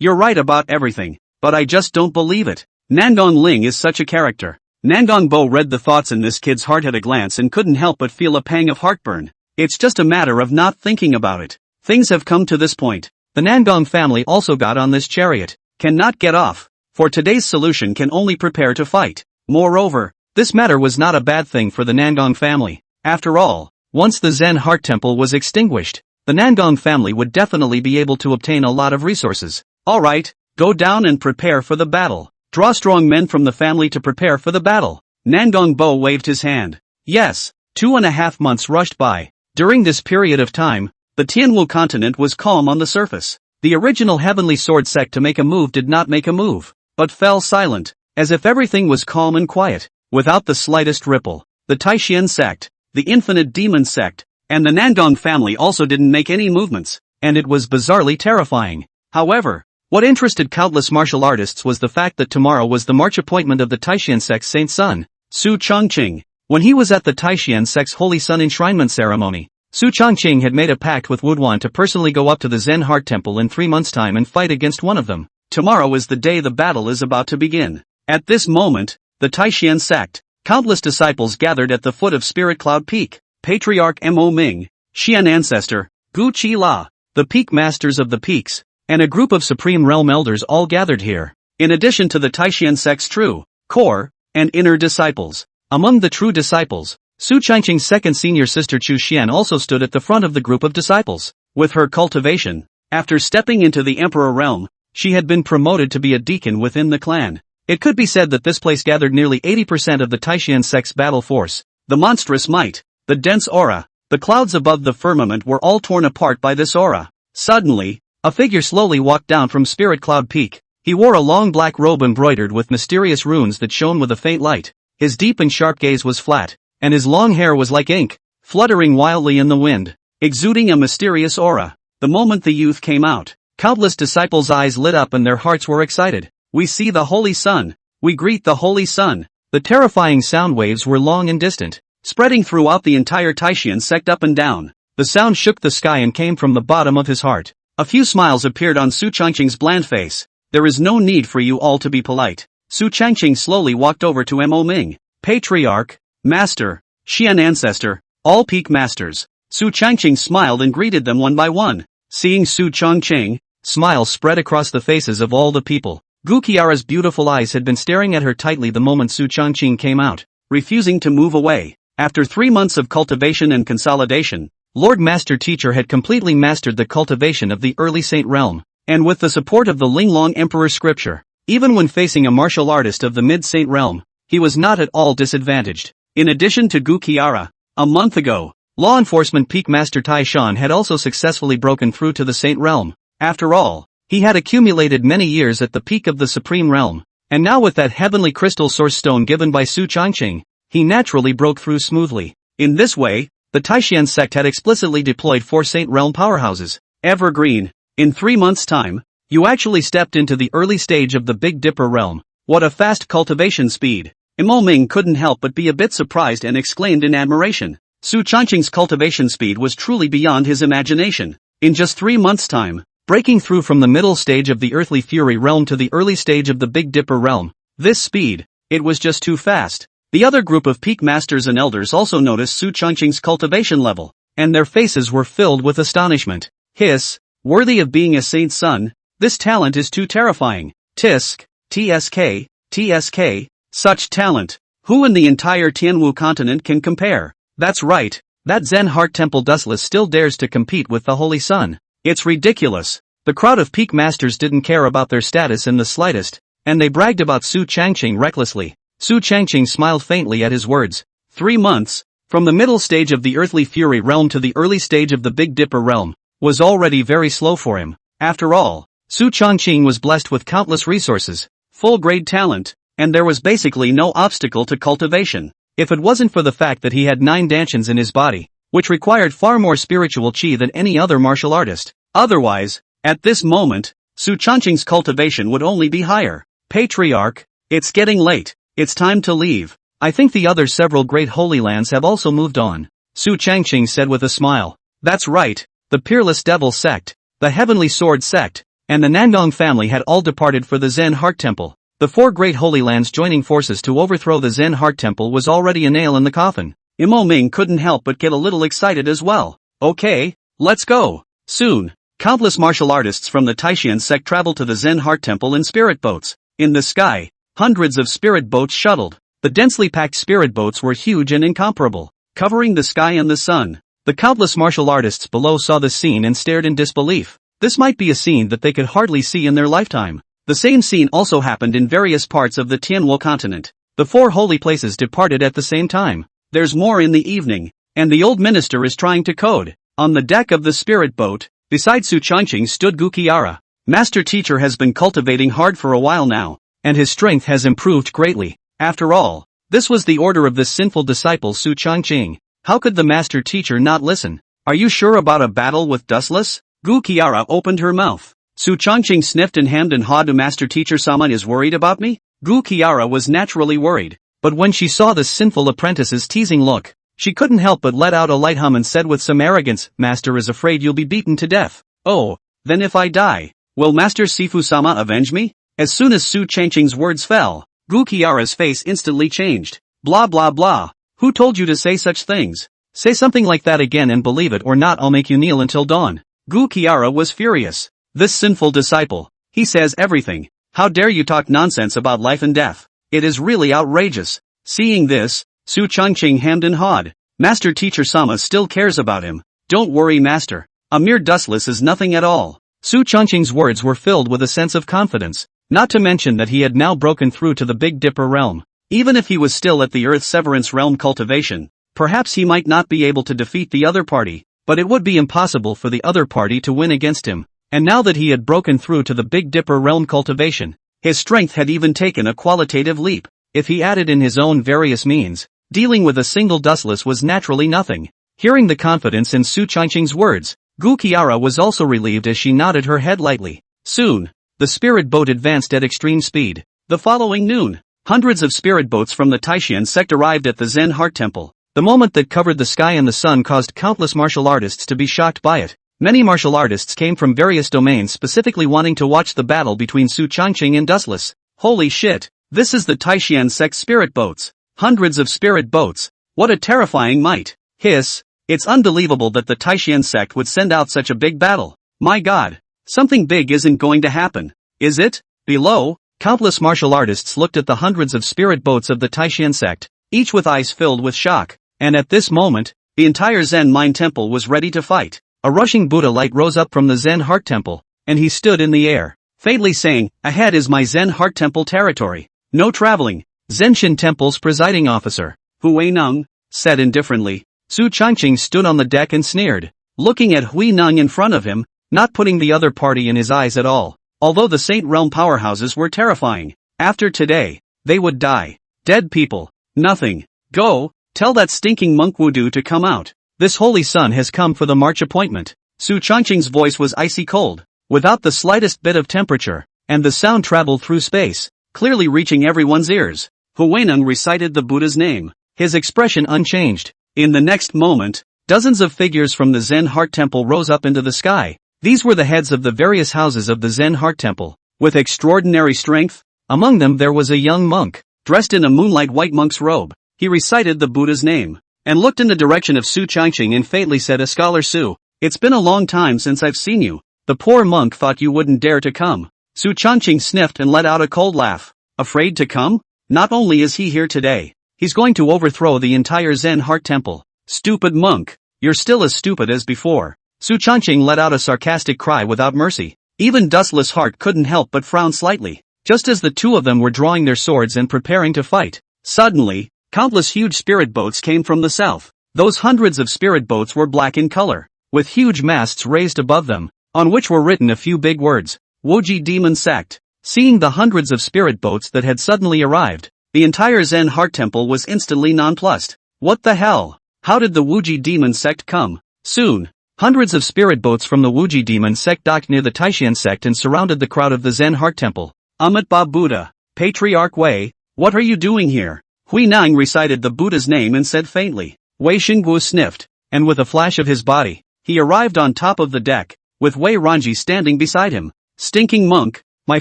you're right about everything, but I just don't believe it. Nangong Ling is such a character. Nangong Bo read the thoughts in this kid's heart at a glance and couldn't help but feel a pang of heartburn. It's just a matter of not thinking about it. Things have come to this point. The Nangong family also got on this chariot, cannot get off, for today's solution can only prepare to fight. Moreover, this matter was not a bad thing for the Nangong family. After all, once the Zen Heart Temple was extinguished, the Nangong family would definitely be able to obtain a lot of resources. Alright, Go down and prepare for the battle. Draw strong men from the family to prepare for the battle. Nangong Bo waved his hand. Yes, 2.5 months rushed by. During this period of time, the Tianwu continent was calm on the surface. The original Heavenly Sword sect to make a move did not make a move, but fell silent, as if everything was calm and quiet, without the slightest ripple. The Taishian sect, the Infinite Demon sect, and the Nangong family also didn't make any movements, and it was bizarrely terrifying. However, what interested countless martial artists was the fact that tomorrow was the March appointment of the Taishian sect's saint son, Su Chongqing. When he was at the Taishian sect's Holy Sun enshrinement ceremony, Su Chongqing had made a pact with Wuduan to personally go up to the Zen Heart Temple in 3 months' time and fight against one of them. Tomorrow is the day the battle is about to begin. At this moment, the Taishian sect, countless disciples gathered at the foot of Spirit Cloud Peak. Patriarch Mo Ming, Xian Ancestor, Gu Qi La, the Peak Masters of the Peaks, and a group of Supreme Realm Elders all gathered here, in addition to the Taishian sect's true, core, and inner disciples. Among the true disciples, Su Changqing's second senior sister Chu Xian also stood at the front of the group of disciples. With her cultivation, after stepping into the Emperor realm, she had been promoted to be a deacon within the clan. It could be said that this place gathered nearly 80% of the Taishian sect's battle force. The monstrous might, the dense aura, the clouds above the firmament were all torn apart by this aura. Suddenly, a figure slowly walked down from Spirit Cloud Peak. He wore a long black robe embroidered with mysterious runes that shone with a faint light. His deep and sharp gaze was flat, and his long hair was like ink, fluttering wildly in the wind, exuding a mysterious aura. The moment the youth came out, countless disciples' eyes lit up and their hearts were excited. We see the Holy Sun. We greet the Holy Sun. The terrifying sound waves were long and distant, spreading throughout the entire Taishian sect up and down. The sound shook the sky and came from the bottom of his heart. A few smiles appeared on Su Changqing's bland face. There is no need for you all to be polite. Su Changqing slowly walked over to Mo Ming, Patriarch, Master, Xian Ancestor, all Peak Masters. Su Changqing smiled and greeted them one by one. Seeing Su Changqing, smiles spread across the faces of all the people. Gu Qiara's beautiful eyes had been staring at her tightly the moment Su Changqing came out, refusing to move away. After 3 months of cultivation and consolidation, Lord Master Teacher had completely mastered the cultivation of the early Saint realm, and with the support of the Linglong Emperor scripture, even when facing a martial artist of the mid-Saint realm, he was not at all disadvantaged. In addition to Gu Qiara, a month ago, law enforcement Peak Master Tai Shan had also successfully broken through to the Saint realm. After all, he had accumulated many years at the peak of the Supreme Realm, and now with that heavenly crystal source stone given by Su Changqing, he naturally broke through smoothly. In this way, the Taishian sect had explicitly deployed 4 Saint Realm powerhouses. Evergreen, in 3 months' time, you actually stepped into the early stage of the Big Dipper realm. What a fast cultivation speed! Mo Ming couldn't help but be a bit surprised and exclaimed in admiration. Su Changqing's cultivation speed was truly beyond his imagination. In just 3 months' time, breaking through from the middle stage of the Earthly Fury realm to the early stage of the Big Dipper realm. This speed, it was just too fast. The other group of Peak Masters and Elders also noticed Su Changqing's cultivation level, and their faces were filled with astonishment. Hiss, worthy of being a saint's son, this talent is too terrifying. Tisk, TSK, TSK, such talent. Who in the entire Tianwu continent can compare? That's right, that Zen Heart Temple dustless still dares to compete with the Holy Sun. It's ridiculous. The crowd of Peak Masters didn't care about their status in the slightest, and they bragged about Su Changqing recklessly. Su Changqing smiled faintly at his words. 3 months, from the middle stage of the Earthly Fury realm to the early stage of the Big Dipper realm, was already very slow for him. After all, Su Changqing was blessed with countless resources, full-grade talent, and there was basically no obstacle to cultivation. If it wasn't for the fact that he had 9 dantians in his body, which required far more spiritual chi than any other martial artist. Otherwise, at this moment, Su Changqing's cultivation would only be higher. Patriarch, it's getting late. It's time to leave. I think the other several great holy lands have also moved on. Su Changqing said with a smile. That's right, the Peerless Devil sect, the Heavenly Sword sect, and the Nangong family had all departed for the Zen Heart Temple. The 4 great holy lands joining forces to overthrow the Zen Heart Temple was already a nail in the coffin. Mo Ming couldn't help but get a little excited as well. Okay, let's go. Soon, countless martial artists from the Taishian sect traveled to the Zen Heart Temple in spirit boats. In the sky, hundreds of spirit boats shuttled. The densely packed spirit boats were huge and incomparable, covering the sky and the sun. The countless martial artists below saw the scene and stared in disbelief. This might be a scene that they could hardly see in their lifetime. The same scene also happened in various parts of the Tianwu continent. The 4 holy places departed at the same time. There's more in the evening, and the old minister is trying to code. On the deck of the spirit boat, beside Su Changqing stood Gu Qiara. Master teacher has been cultivating hard for a while now, and his strength has improved greatly. After all, this was the order of this sinful disciple Su Changqing. How could the master teacher not listen? Are you sure about a battle with Dustless? Gu Qiara opened her mouth. Su Changqing sniffed and hemmed and hawed. Master teacher Sama is worried about me? Gu Qiara was naturally worried, but when she saw the sinful apprentice's teasing look, she couldn't help but let out a light hum and said with some arrogance, Master is afraid you'll be beaten to death. Oh, then if I die, will Master Sifu-sama avenge me? As soon as Su Changqing's words fell, Gu Qiara's face instantly changed. Blah blah blah. Who told you to say such things? Say something like that again and believe it or not I'll make you kneel until dawn. Gu Qiara was furious. This sinful disciple, he says everything. How dare you talk nonsense about life and death? It is really outrageous. Seeing this, Su Changqing hemmed and hawed. Master teacher Sama still cares about him. Don't worry master. A mere dustless is nothing at all. Su Changqing's words were filled with a sense of confidence, not to mention that he had now broken through to the Big Dipper realm. Even if he was still at the Earth Severance realm cultivation, perhaps he might not be able to defeat the other party, but it would be impossible for the other party to win against him. And now that he had broken through to the Big Dipper realm cultivation, his strength had even taken a qualitative leap. If he added in his own various means, dealing with a single dustless was naturally nothing. Hearing the confidence in Su Changqing's words, Gu Qiara was also relieved as she nodded her head lightly. Soon, the spirit boat advanced at extreme speed. The following noon, hundreds of spirit boats from the Taishan sect arrived at the Zen Heart Temple. The moment that covered the sky and the sun caused countless martial artists to be shocked by it. Many martial artists came from various domains specifically wanting to watch the battle between Su Changqing and Dustless. Holy shit, this is the Taishan sect spirit boats. Hundreds of spirit boats. What a terrifying might. Hiss, it's unbelievable that the Taishan sect would send out such a big battle. My god, something big isn't going to happen. Is it? Below, countless martial artists looked at the hundreds of spirit boats of the Taishan sect, each with eyes filled with shock. And at this moment, the entire Zen Mind Temple was ready to fight. A rushing Buddha light rose up from the Zen Heart Temple, and he stood in the air, faintly saying, ahead is my Zen Heart Temple territory. No traveling. Zenshin Temple's presiding officer, Hu Weineng, said indifferently. Su Changqing stood on the deck and sneered, looking at Hui Neng in front of him, not putting the other party in his eyes at all. Although the Saint Realm powerhouses were terrifying, after today, they would die. Dead people. Nothing. Go, tell that stinking monk Wudu to come out. This holy sun has come for the March appointment. Su Changqing's voice was icy cold, without the slightest bit of temperature, and the sound traveled through space, clearly reaching everyone's ears. Hu Weineng recited the Buddha's name, his expression unchanged. In the next moment, dozens of figures from the Zen Heart Temple rose up into the sky. These were the heads of the various houses of the Zen Heart Temple, with extraordinary strength. Among them there was a young monk, dressed in a moonlight white monk's robe. He recited the Buddha's name, and looked in the direction of Su Changqing and faintly said, Scholar Su, it's been a long time since I've seen you. The poor monk thought you wouldn't dare to come. Su Changqing sniffed and let out a cold laugh. Afraid to come? Not only is he here today, he's going to overthrow the entire Zen Heart Temple. Stupid monk, you're still as stupid as before. Su Changqing let out a sarcastic cry without mercy. Even Dustless Heart couldn't help but frown slightly, just as the two of them were drawing their swords and preparing to fight. Suddenly, countless huge spirit boats came from the south. Those hundreds of spirit boats were black in color, with huge masts raised above them, on which were written a few big words. Wuji Demon Sect. Seeing the hundreds of spirit boats that had suddenly arrived, the entire Zen Heart Temple was instantly nonplussed. What the hell? How did the Wuji Demon Sect come? Soon, hundreds of spirit boats from the Wuji Demon Sect docked near the Taishan sect and surrounded the crowd of the Zen Heart Temple. Amitabha Buddha, Patriarch Wei, what are you doing here? Hui Neng recited the Buddha's name and said faintly. Wei Xingguo sniffed, and with a flash of his body, he arrived on top of the deck, with Wei Ranji standing beside him. Stinking monk, my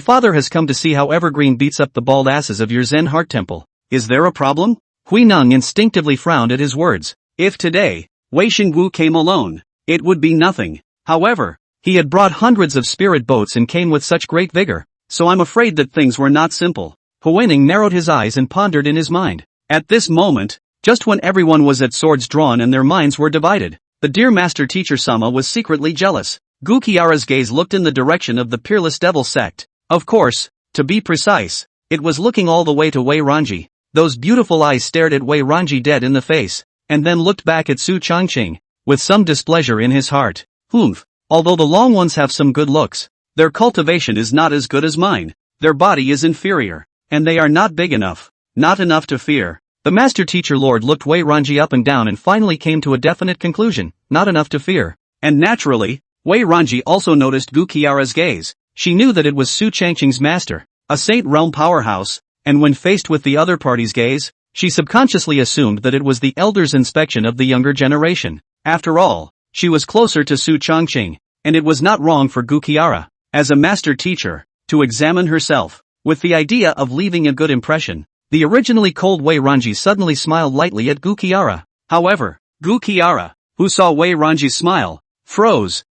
father has come to see how Evergreen beats up the bald asses of your Zen Heart Temple. Is there a problem? Hui Neng instinctively frowned at his words. If today, Wei Xingguo came alone, it would be nothing. However, he had brought hundreds of spirit boats and came with such great vigor, so I'm afraid that things were not simple. Hu Weineng narrowed his eyes and pondered in his mind. At this moment, just when everyone was at swords drawn and their minds were divided, the dear master teacher Sama was secretly jealous. Gu Qiara's gaze looked in the direction of the Peerless Devil sect. Of course, To be precise, it was looking all the way to Wei Ranji. Those beautiful eyes stared at Wei Ranji dead in the face, and then looked back at Su Changqing, with some displeasure in his heart. Humph. Although the long ones have some good looks, their cultivation is not as good as mine. Their body is inferior, and they are not big enough. Not enough to fear. The master teacher lord looked Wei Ranji up and down and finally came to a definite conclusion. Not enough to fear. And naturally, Wei Ranji also noticed Gu Qiara's gaze. She knew that it was Su Changqing's master, a Saint Realm powerhouse, and when faced with the other party's gaze, she subconsciously assumed that it was the elder's inspection of the younger generation. After all, she was closer to Su Changqing, and it was not wrong for Gu Qiara, as a master teacher, to examine herself, with the idea of leaving a good impression. The originally cold Wei Ranji suddenly smiled lightly at Gu Qiara. However, Gu Qiara, who saw Wei Ranji's smile, froze.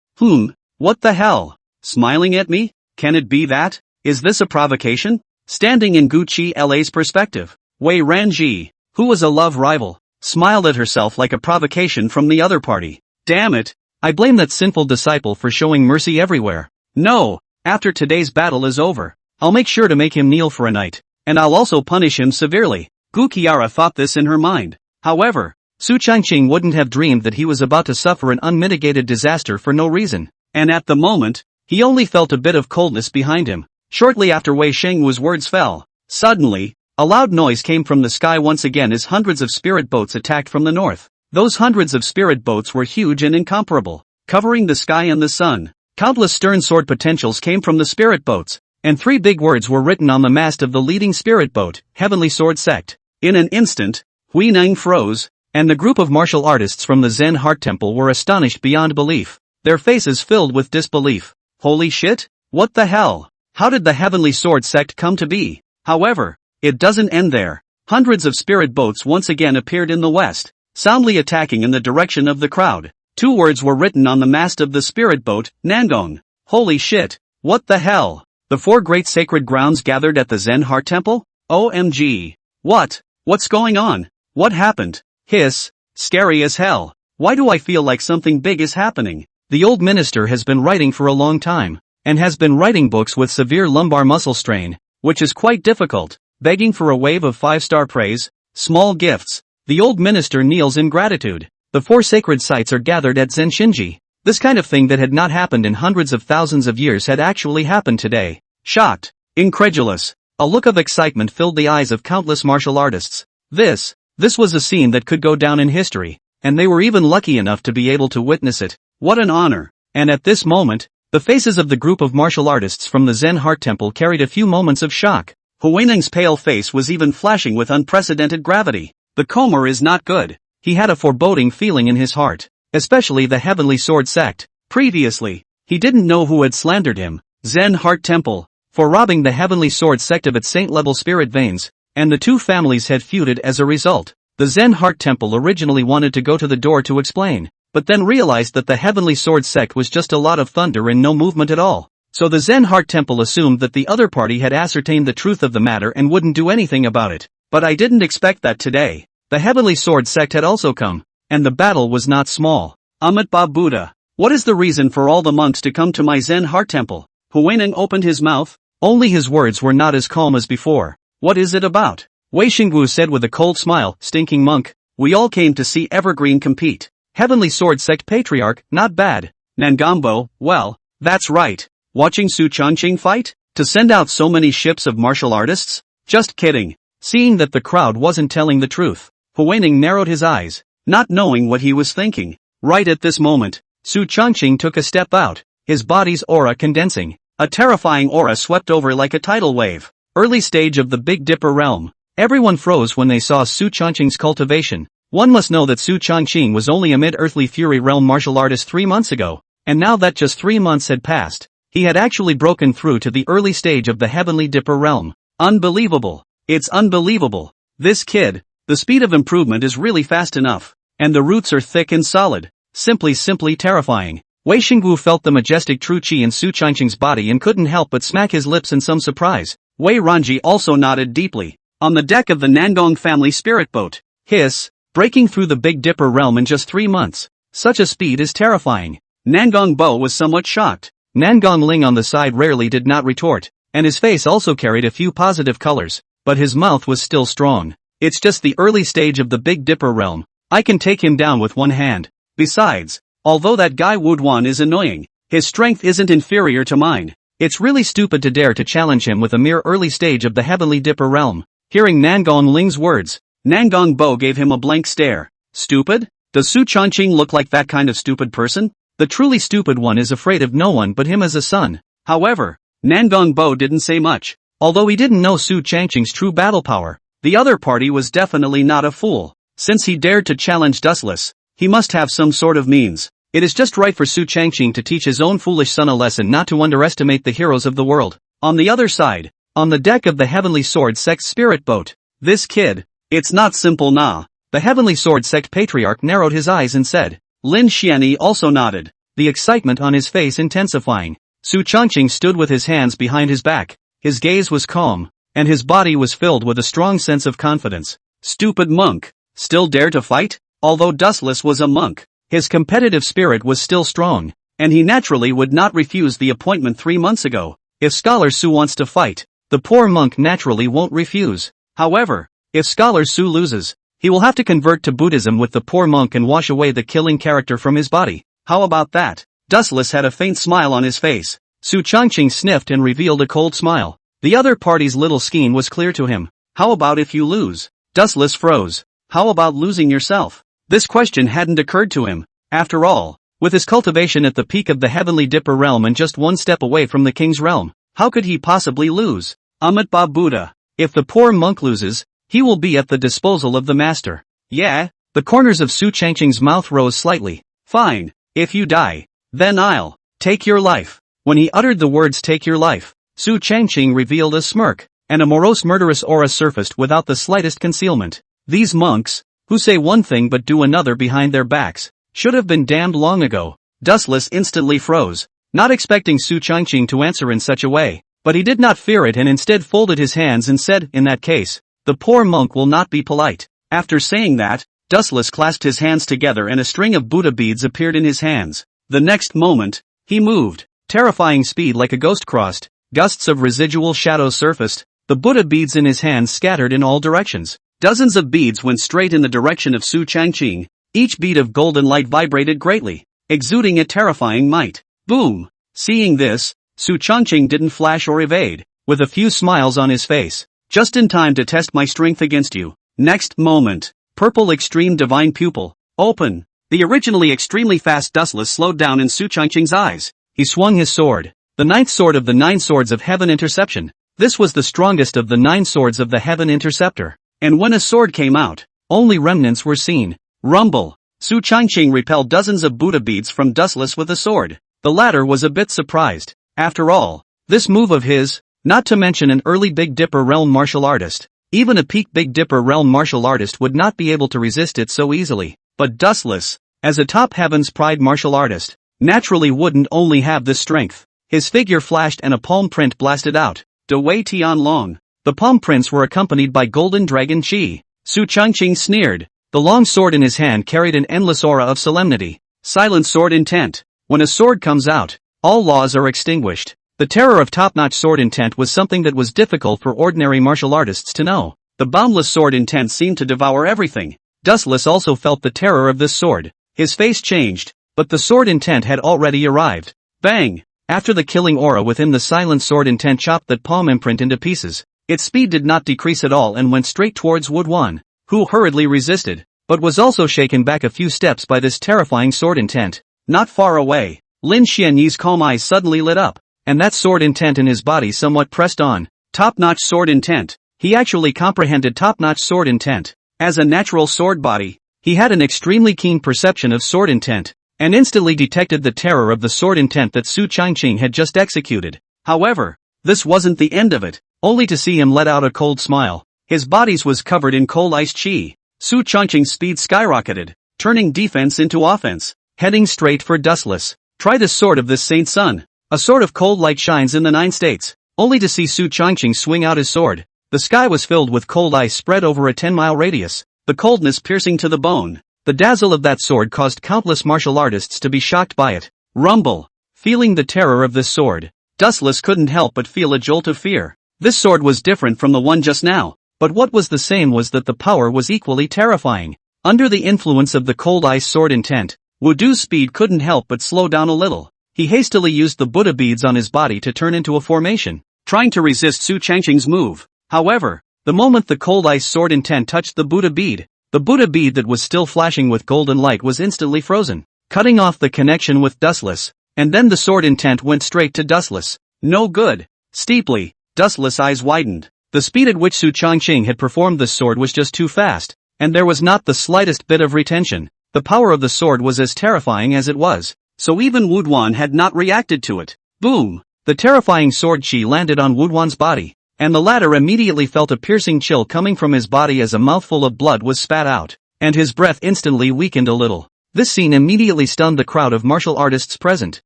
What the hell? Smiling at me? Can it be that? Is this a provocation? Standing in Gu Qiala's perspective, Wei Ranji, who was a love rival, smiled at herself like a provocation from the other party. Damn it! I blame that sinful disciple for showing mercy everywhere. No, after today's battle is over, I'll make sure to make him kneel for a night, and I'll also punish him severely. Gu Qiara thought this in her mind. However, Su Changqing wouldn't have dreamed that he was about to suffer an unmitigated disaster for no reason, and at the moment, he only felt a bit of coldness behind him. Shortly after Wei Shengwu's words fell, suddenly, a loud noise came from the sky once again as hundreds of spirit boats attacked from the north. Those hundreds of spirit boats were huge and incomparable, covering the sky and the sun. Countless stern sword potentials came from the spirit boats, and 3 big words were written on the mast of the leading spirit boat, Heavenly Sword Sect. In an instant, Hui Nang froze, and the group of martial artists from the Zen Heart Temple were astonished beyond belief, their faces filled with disbelief. Holy shit? What the hell? How did the Heavenly Sword Sect come to be? However, it doesn't end there. Hundreds of spirit boats once again appeared in the west, soundly attacking in the direction of the crowd. 2 words were written on the mast of the spirit boat, Nangong. Holy shit. What the hell? The 4 great sacred grounds gathered at the Zen Heart Temple? OMG. What's going on? What happened? Hiss. Scary as hell. Why do I feel like something big is happening? The old minister has been writing for a long time, and has been writing books with severe lumbar muscle strain, which is quite difficult. Begging for a wave of 5-star praise, small gifts. The old minister kneels in gratitude. The 4 sacred sites are gathered at Zenshinji. This kind of thing that had not happened in hundreds of thousands of years had actually happened today. Shocked, incredulous, a look of excitement filled the eyes of countless martial artists. This was a scene that could go down in history, and they were even lucky enough to be able to witness it. What an honor! And at this moment, the faces of the group of martial artists from the Zen Heart Temple carried a few moments of shock. Huineng's pale face was even flashing with unprecedented gravity. The Comer is not good. He had a foreboding feeling in his heart, especially the Heavenly Sword Sect. Previously, he didn't know who had slandered him, Zen Heart Temple, for robbing the Heavenly Sword Sect of its saint-level spirit veins, and the 2 families had feuded as a result. The Zen Heart Temple originally wanted to go to the door to explain, but then realized that the Heavenly Sword Sect was just a lot of thunder and no movement at all. So the Zen Heart Temple assumed that the other party had ascertained the truth of the matter and wouldn't do anything about it. But I didn't expect that today. The Heavenly Sword Sect had also come, and the battle was not small. Amitabha Buddha, what is the reason for all the monks to come to my Zen Heart Temple? Huineng opened his mouth, only his words were not as calm as before. What is it about? Wei Xingwu said with a cold smile, stinking monk, we all came to see Evergreen compete. Heavenly Sword Sect Patriarch, not bad. Nangambo, well, that's right. Watching Su Changqing fight? To send out so many ships of martial artists? Just kidding. Seeing that the crowd wasn't telling the truth, Huineng narrowed his eyes, not knowing what he was thinking. Right at this moment, Su Changqing took a step out, his body's aura condensing. A terrifying aura swept over like a tidal wave. Early stage of the Big Dipper realm. Everyone froze when they saw Su Changqing's cultivation. One must know that Su Changqing was only a mid-earthly fury realm martial artist 3 months ago, and now that just 3 months had passed, he had actually broken through to the early stage of the Heavenly Dipper realm. Unbelievable. It's unbelievable. This kid, the speed of improvement is really fast enough, and the roots are thick and solid. Simply terrifying. Wei Xingwu felt the majestic true qi in Su Changqing's body and couldn't help but smack his lips in some surprise. Wei Ranji also nodded deeply. On the deck of the Nangong family spirit boat. Hiss. Breaking through the Big Dipper realm in just 3 months. Such a speed is terrifying. Nangong Bo was somewhat shocked. Nangong Ling on the side rarely did not retort, and his face also carried a few positive colors, but his mouth was still strong. It's just the early stage of the Big Dipper realm. I can take him down with one hand. Besides, although that guy Woodwan is annoying, his strength isn't inferior to mine. It's really stupid to dare to challenge him with a mere early stage of the Heavenly Dipper realm. Hearing Nangong Ling's words, Nangong Bo gave him a blank stare. Stupid? Does Su Changqing look like that kind of stupid person? The truly stupid one is afraid of no one but him as a son. However, Nangong Bo didn't say much. Although he didn't know Su Changqing's true battle power, the other party was definitely not a fool. Since he dared to challenge Dustless, he must have some sort of means. It is just right for Su Changqing to teach his own foolish son a lesson not to underestimate the heroes of the world. On the other side, on the deck of the Heavenly Sword Sect spirit boat, this kid, it's not simple nah. The Heavenly Sword Sect patriarch narrowed his eyes and said. Lin Xianyi also nodded, the excitement on his face intensifying. Su Changqing stood with his hands behind his back, his gaze was calm, and his body was filled with a strong sense of confidence. Stupid monk, still dare to fight? Although Dustless was a monk, his competitive spirit was still strong, and he naturally would not refuse the appointment 3 months ago. If Scholar Su wants to fight, the poor monk naturally won't refuse. However, if Scholar Su loses, he will have to convert to Buddhism with the poor monk and wash away the killing character from his body. How about that? Dustless had a faint smile on his face. Su Changqing sniffed and revealed a cold smile. The other party's little scheme was clear to him. How about if you lose? Dustless froze. How about losing yourself? This question hadn't occurred to him. After all, with his cultivation at the peak of the Heavenly Dipper realm and just one step away from the king's realm, how could he possibly lose? Amitabha Buddha. If the poor monk loses, he will be at the disposal of the master. Yeah? The corners of Su Changqing's mouth rose slightly. Fine. If you die, then I'll take your life. When he uttered the words take your life, Su Changqing revealed a smirk, and a morose murderous aura surfaced without the slightest concealment. These monks, who say one thing but do another behind their backs, should have been damned long ago. Dustless instantly froze, not expecting Su Changqing to answer in such a way, but he did not fear it and instead folded his hands and said, in that case, the poor monk will not be polite. After saying that, Dustless clasped his hands together and a string of Buddha beads appeared in his hands. The next moment, he moved. Terrifying speed like a ghost crossed, gusts of residual shadows surfaced, the Buddha beads in his hands scattered in all directions. Dozens of beads went straight in the direction of Su Changqing. Each bead of golden light vibrated greatly, exuding a terrifying might. Boom! Seeing this, Su Changqing didn't flash or evade, with a few smiles on his face. Just in time to test my strength against you. Next moment. Purple Extreme Divine Pupil. Open. The originally extremely fast Dustless slowed down in Su Changqing's eyes. He swung his sword. The 9th sword of the 9 swords of Heaven Interception. This was the strongest of the 9 swords of the Heaven Interceptor. And when a sword came out, only remnants were seen. Rumble. Su Changqing repelled dozens of Buddha beads from Dustless with a sword. The latter was a bit surprised. After all, this move of his, not to mention an early Big Dipper realm martial artist, even a peak Big Dipper realm martial artist would not be able to resist it so easily. But Dustless, as a top Heaven's Pride martial artist, naturally wouldn't only have this strength. His figure flashed and a palm print blasted out. De Wei Tian Long. The palm prints were accompanied by Golden Dragon Chi. Su Changqing sneered. The long sword in his hand carried an endless aura of solemnity. Silent sword intent. When a sword comes out, all laws are extinguished. The terror of top-notch sword intent was something that was difficult for ordinary martial artists to know. The boundless sword intent seemed to devour everything. Dustless also felt the terror of this sword. His face changed, but the sword intent had already arrived. Bang! After the killing aura within the silent sword intent chopped that palm imprint into pieces, its speed did not decrease at all and went straight towards Woodwan, who hurriedly resisted, but was also shaken back a few steps by this terrifying sword intent. Not far away, Lin Xianyi's calm eyes suddenly lit up, and that sword intent in his body somewhat pressed on. Top-notch sword intent. He actually comprehended top-notch sword intent. As a natural sword body, he had an extremely keen perception of sword intent, and instantly detected the terror of the sword intent that Su Changqing had just executed. However, this wasn't the end of it, only to see him let out a cold smile. His body was covered in cold ice chi. Su Changqing's speed skyrocketed, turning defense into offense, heading straight for Dustless. Try the sword of this Saint Sun. A sword of cold light shines in the 9 states, only to see Su Changqing swing out his sword. The sky was filled with cold ice spread over a 10-mile radius, the coldness piercing to the bone. The dazzle of that sword caused countless martial artists to be shocked by it. Rumble. Feeling the terror of this sword, Dustless couldn't help but feel a jolt of fear. This sword was different from the one just now, but what was the same was that the power was equally terrifying. Under the influence of the cold ice sword intent, Wudu's speed couldn't help but slow down a little. He hastily used the Buddha beads on his body to turn into a formation, trying to resist Su Changqing's move. However, the moment the cold ice sword intent touched the Buddha bead that was still flashing with golden light was instantly frozen, cutting off the connection with Dustless, and then the sword intent went straight to Dustless. No good. Steeply, Dustless' eyes widened. The speed at which Su Changqing had performed this sword was just too fast, and there was not the slightest bit of retention. The power of the sword was as terrifying as it was, so even Wu Duan had not reacted to it. Boom! The terrifying sword chi landed on Wu Duan's body, and the latter immediately felt a piercing chill coming from his body as a mouthful of blood was spat out, and his breath instantly weakened a little. This scene immediately stunned the crowd of martial artists present.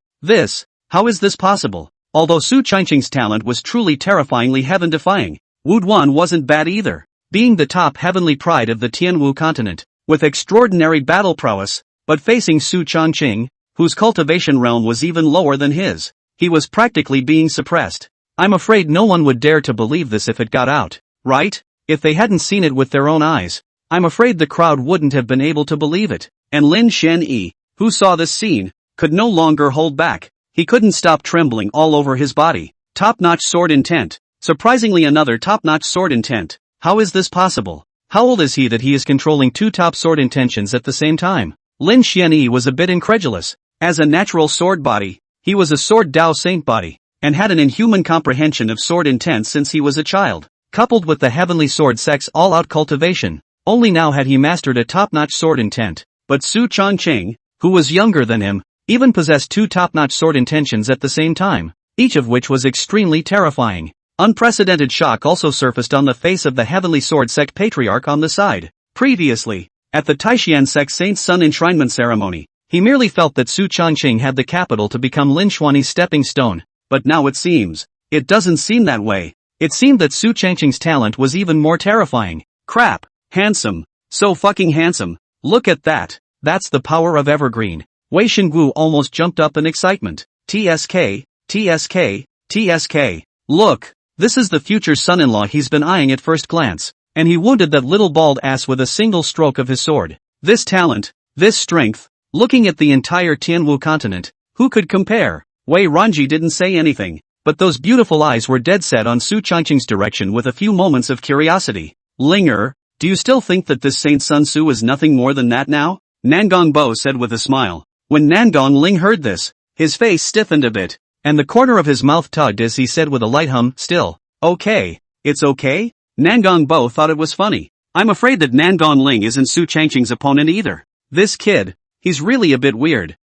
How is this possible? Although Su Changqing's talent was truly terrifyingly heaven-defying, Wu Duan wasn't bad either. Being the top heavenly pride of the Tianwu continent, with extraordinary battle prowess, but facing Su Changqing, whose cultivation realm was even lower than his, he was practically being suppressed. I'm afraid no one would dare to believe this if it got out, right? If they hadn't seen it with their own eyes, I'm afraid the crowd wouldn't have been able to believe it. And Lin Shen-yi, who saw this scene, could no longer hold back. He couldn't stop trembling all over his body. Top-notch sword intent. Surprisingly, another top-notch sword intent. How is this possible? How old is he that he is controlling two top sword intentions at the same time? Lin Shen-yi was a bit incredulous. As a natural sword body, he was a sword Dao Saint body, and had an inhuman comprehension of sword intent since he was a child. Coupled with the heavenly sword sex all-out cultivation, only now had he mastered a top-notch sword intent. But Su Changqing, who was younger than him, even possessed two top-notch sword intentions at the same time, each of which was extremely terrifying. Unprecedented shock also surfaced on the face of the heavenly sword sect patriarch on the side. Previously, at the Taishan sect Saint Sun enshrinement ceremony, he merely felt that Su Changqing had the capital to become Lin Xuani's stepping stone, but now it doesn't seem that way. It seemed that Su Changqing's talent was even more terrifying. Crap. Handsome. So fucking handsome. Look at that. That's the power of Evergreen. Wei Xinggu almost jumped up in excitement. TSK, TSK, TSK. Look, this is the future son-in-law he's been eyeing at first glance, and he wounded that little bald ass with a single stroke of his sword. This talent, this strength, looking at the entire Tianwu continent, who could compare? Wei Ranji didn't say anything, but those beautiful eyes were dead set on Su Changqing's direction with a few moments of curiosity. Linger, do you still think that this Saint Sun Su is nothing more than that now? Nangong Bo said with a smile. When Nangong Ling heard this, his face stiffened a bit, and the corner of his mouth tugged as he said with a light hum, still, okay, it's okay? Nangong Bo thought it was funny. I'm afraid that Nangong Ling isn't Su Changqing's opponent either. This kid, he's really a bit weird.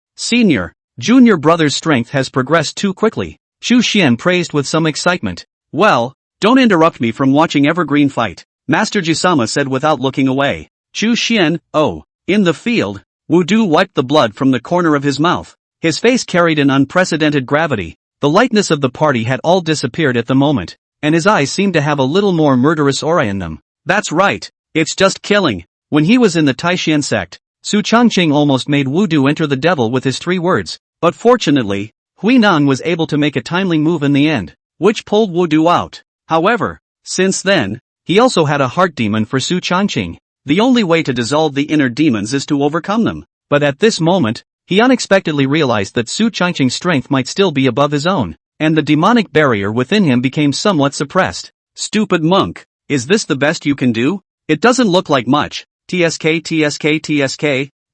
Junior brother's strength has progressed too quickly, Chu Xian praised with some excitement. Well, don't interrupt me from watching Evergreen fight, Master Jisama said without looking away. Chu Xian, oh. In the field, Wu Du wiped the blood from the corner of his mouth. His face carried an unprecedented gravity. The lightness of the party had all disappeared at the moment, and his eyes seemed to have a little more murderous aura in them. That's right, it's just killing. When he was in the Taishan sect, Su Changqing almost made Wu Du enter the devil with his 3 words, but fortunately, Hui Nang was able to make a timely move in the end, which pulled Wu Du out. However, since then, he also had a heart demon for Su Changqing. The only way to dissolve the inner demons is to overcome them. But at this moment, he unexpectedly realized that Su Changqing's strength might still be above his own, and the demonic barrier within him became somewhat suppressed. Stupid monk, is this the best you can do? It doesn't look like much. TSK,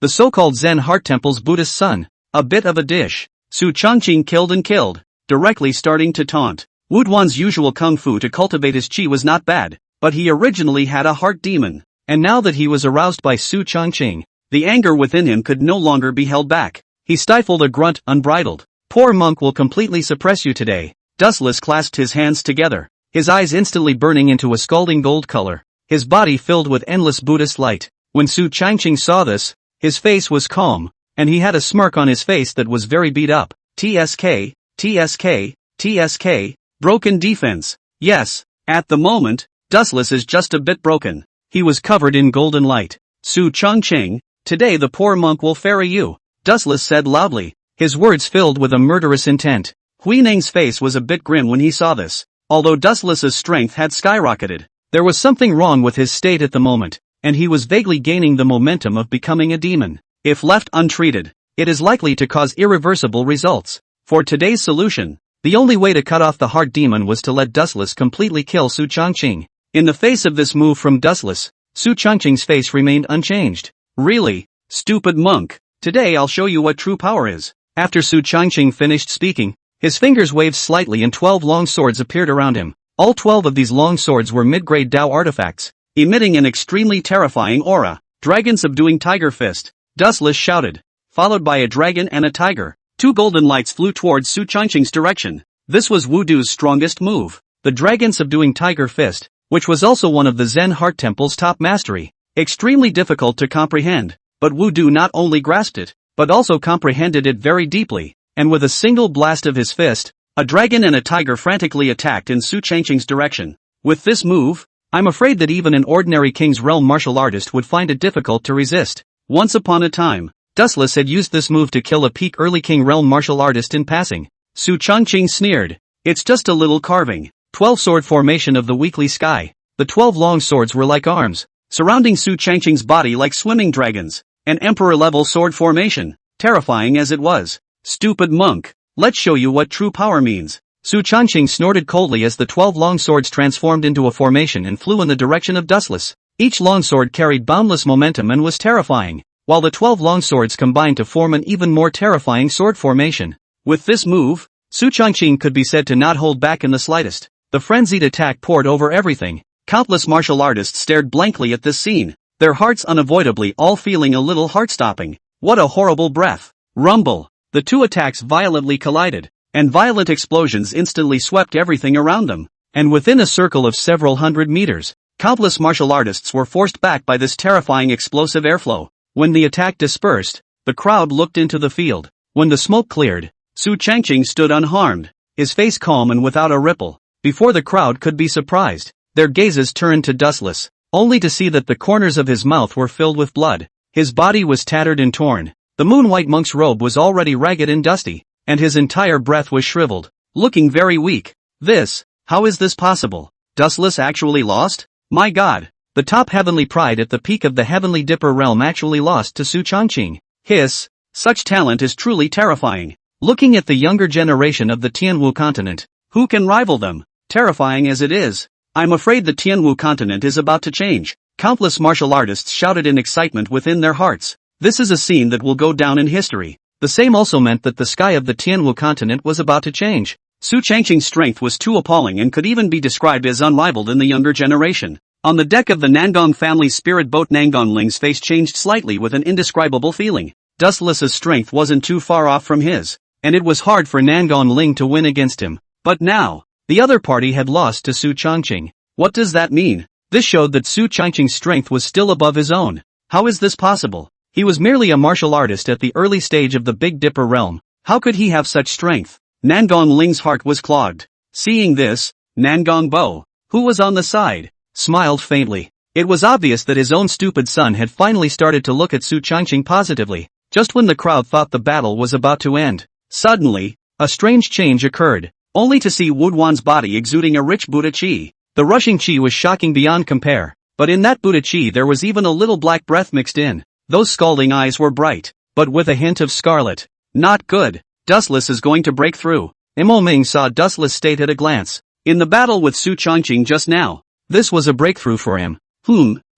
the so-called Zen Heart Temple's Buddhist son. A bit of a dish. Su Changqing killed, directly starting to taunt. Wu Duan's usual kung fu to cultivate his chi was not bad, but he originally had a heart demon. And now that he was aroused by Su Changqing, the anger within him could no longer be held back. He stifled a grunt, unbridled. Poor monk will completely suppress you today. Dustless clasped his hands together, his eyes instantly burning into a scalding gold color, his body filled with endless Buddhist light. When Su Changqing saw this, his face was calm, and he had a smirk on his face that was very beat up. TSK, broken defense. Yes, at the moment, Dustless is just a bit broken. He was covered in golden light. Su Changqing, today the poor monk will ferry you, Dustless said loudly, his words filled with a murderous intent. Hui Ning's face was a bit grim when he saw this. Although Dustless's strength had skyrocketed, there was something wrong with his state at the moment, and he was vaguely gaining the momentum of becoming a demon. If left untreated, it is likely to cause irreversible results. For today's solution, the only way to cut off the heart demon was to let Dustless completely kill Su Changqing. In the face of this move from Dustless, Su Changqing's face remained unchanged. Really? Stupid monk. Today I'll show you what true power is. After Su Changqing finished speaking, his fingers waved slightly and 12 long swords appeared around him. All 12 of these long swords were mid-grade Dao artifacts, emitting an extremely terrifying aura. Dragon subduing tiger fist. Dustless shouted, followed by a dragon and a tiger. 2 golden lights flew towards Su Changqing's direction. This was Wudu's strongest move. The dragon subduing tiger fist, which was also one of the Zen Heart Temple's top mastery. Extremely difficult to comprehend, but Wudu not only grasped it, but also comprehended it very deeply, and with a single blast of his fist, a dragon and a tiger frantically attacked in Su Changqing's direction. With this move, I'm afraid that even an ordinary King's Realm martial artist would find it difficult to resist. Once upon a time, Dustless had used this move to kill a peak early King Realm martial artist in passing. Su Changqing sneered. It's just a little carving. 12 sword formation of the weekly sky. The 12 long swords were like arms, surrounding Su Changqing's body like swimming dragons. An emperor-level sword formation, terrifying as it was. Stupid monk. Let's show you what true power means. Su Changqing snorted coldly as the 12 long swords transformed into a formation and flew in the direction of Dustless. Each long sword carried boundless momentum and was terrifying, while the 12 long swords combined to form an even more terrifying sword formation. With this move, Su Changqing could be said to not hold back in the slightest. The frenzied attack poured over everything. Countless martial artists stared blankly at this scene, their hearts unavoidably all feeling a little heart-stopping. What a horrible breath. Rumble. The 2 attacks violently collided, and violent explosions instantly swept everything around them. And within a circle of several hundred meters, countless martial artists were forced back by this terrifying explosive airflow. When the attack dispersed, the crowd looked into the field. When the smoke cleared, Su Changqing stood unharmed, his face calm and without a ripple. Before the crowd could be surprised, their gazes turned to Dustless, only to see that the corners of his mouth were filled with blood. His body was tattered and torn. The moon-white monk's robe was already ragged and dusty, and his entire breath was shriveled, looking very weak. How is this possible? Dustless actually lost? My god! The top heavenly pride at the peak of the heavenly dipper realm actually lost to Su Changqing. Such talent is truly terrifying. Looking at the younger generation of the Tianwu continent, who can rival them? Terrifying as it is, I'm afraid the Tianwu continent is about to change. Countless martial artists shouted in excitement within their hearts. This is a scene that will go down in history. The same also meant that the sky of the Tianwu continent was about to change. Su Changqing's strength was too appalling and could even be described as unrivaled in the younger generation. On the deck of the Nangong family's spirit boat, Nangong Ling's face changed slightly with an indescribable feeling. Dustless's strength wasn't too far off from his, and it was hard for Nangong Ling to win against him. But now, the other party had lost to Su Changqing. What does that mean? This showed that Su Changqing's strength was still above his own. How is this possible? He was merely a martial artist at the early stage of the Big Dipper realm. How could he have such strength? Nangong Ling's heart was clogged. Seeing this, Nangong Bo, who was on the side, smiled faintly. It was obvious that his own stupid son had finally started to look at Su Changqing positively, just when the crowd thought the battle was about to end. Suddenly, a strange change occurred, only to see Wuduan's body exuding a rich Buddha Qi. The rushing Qi was shocking beyond compare, but in that Buddha Qi there was even a little black breath mixed in. Those scalding eyes were bright, but with a hint of scarlet. Not good. Dustless is going to break through. Imo Ming saw Dustless' state at a glance. In the battle with Su Changqing just now, this was a breakthrough for him.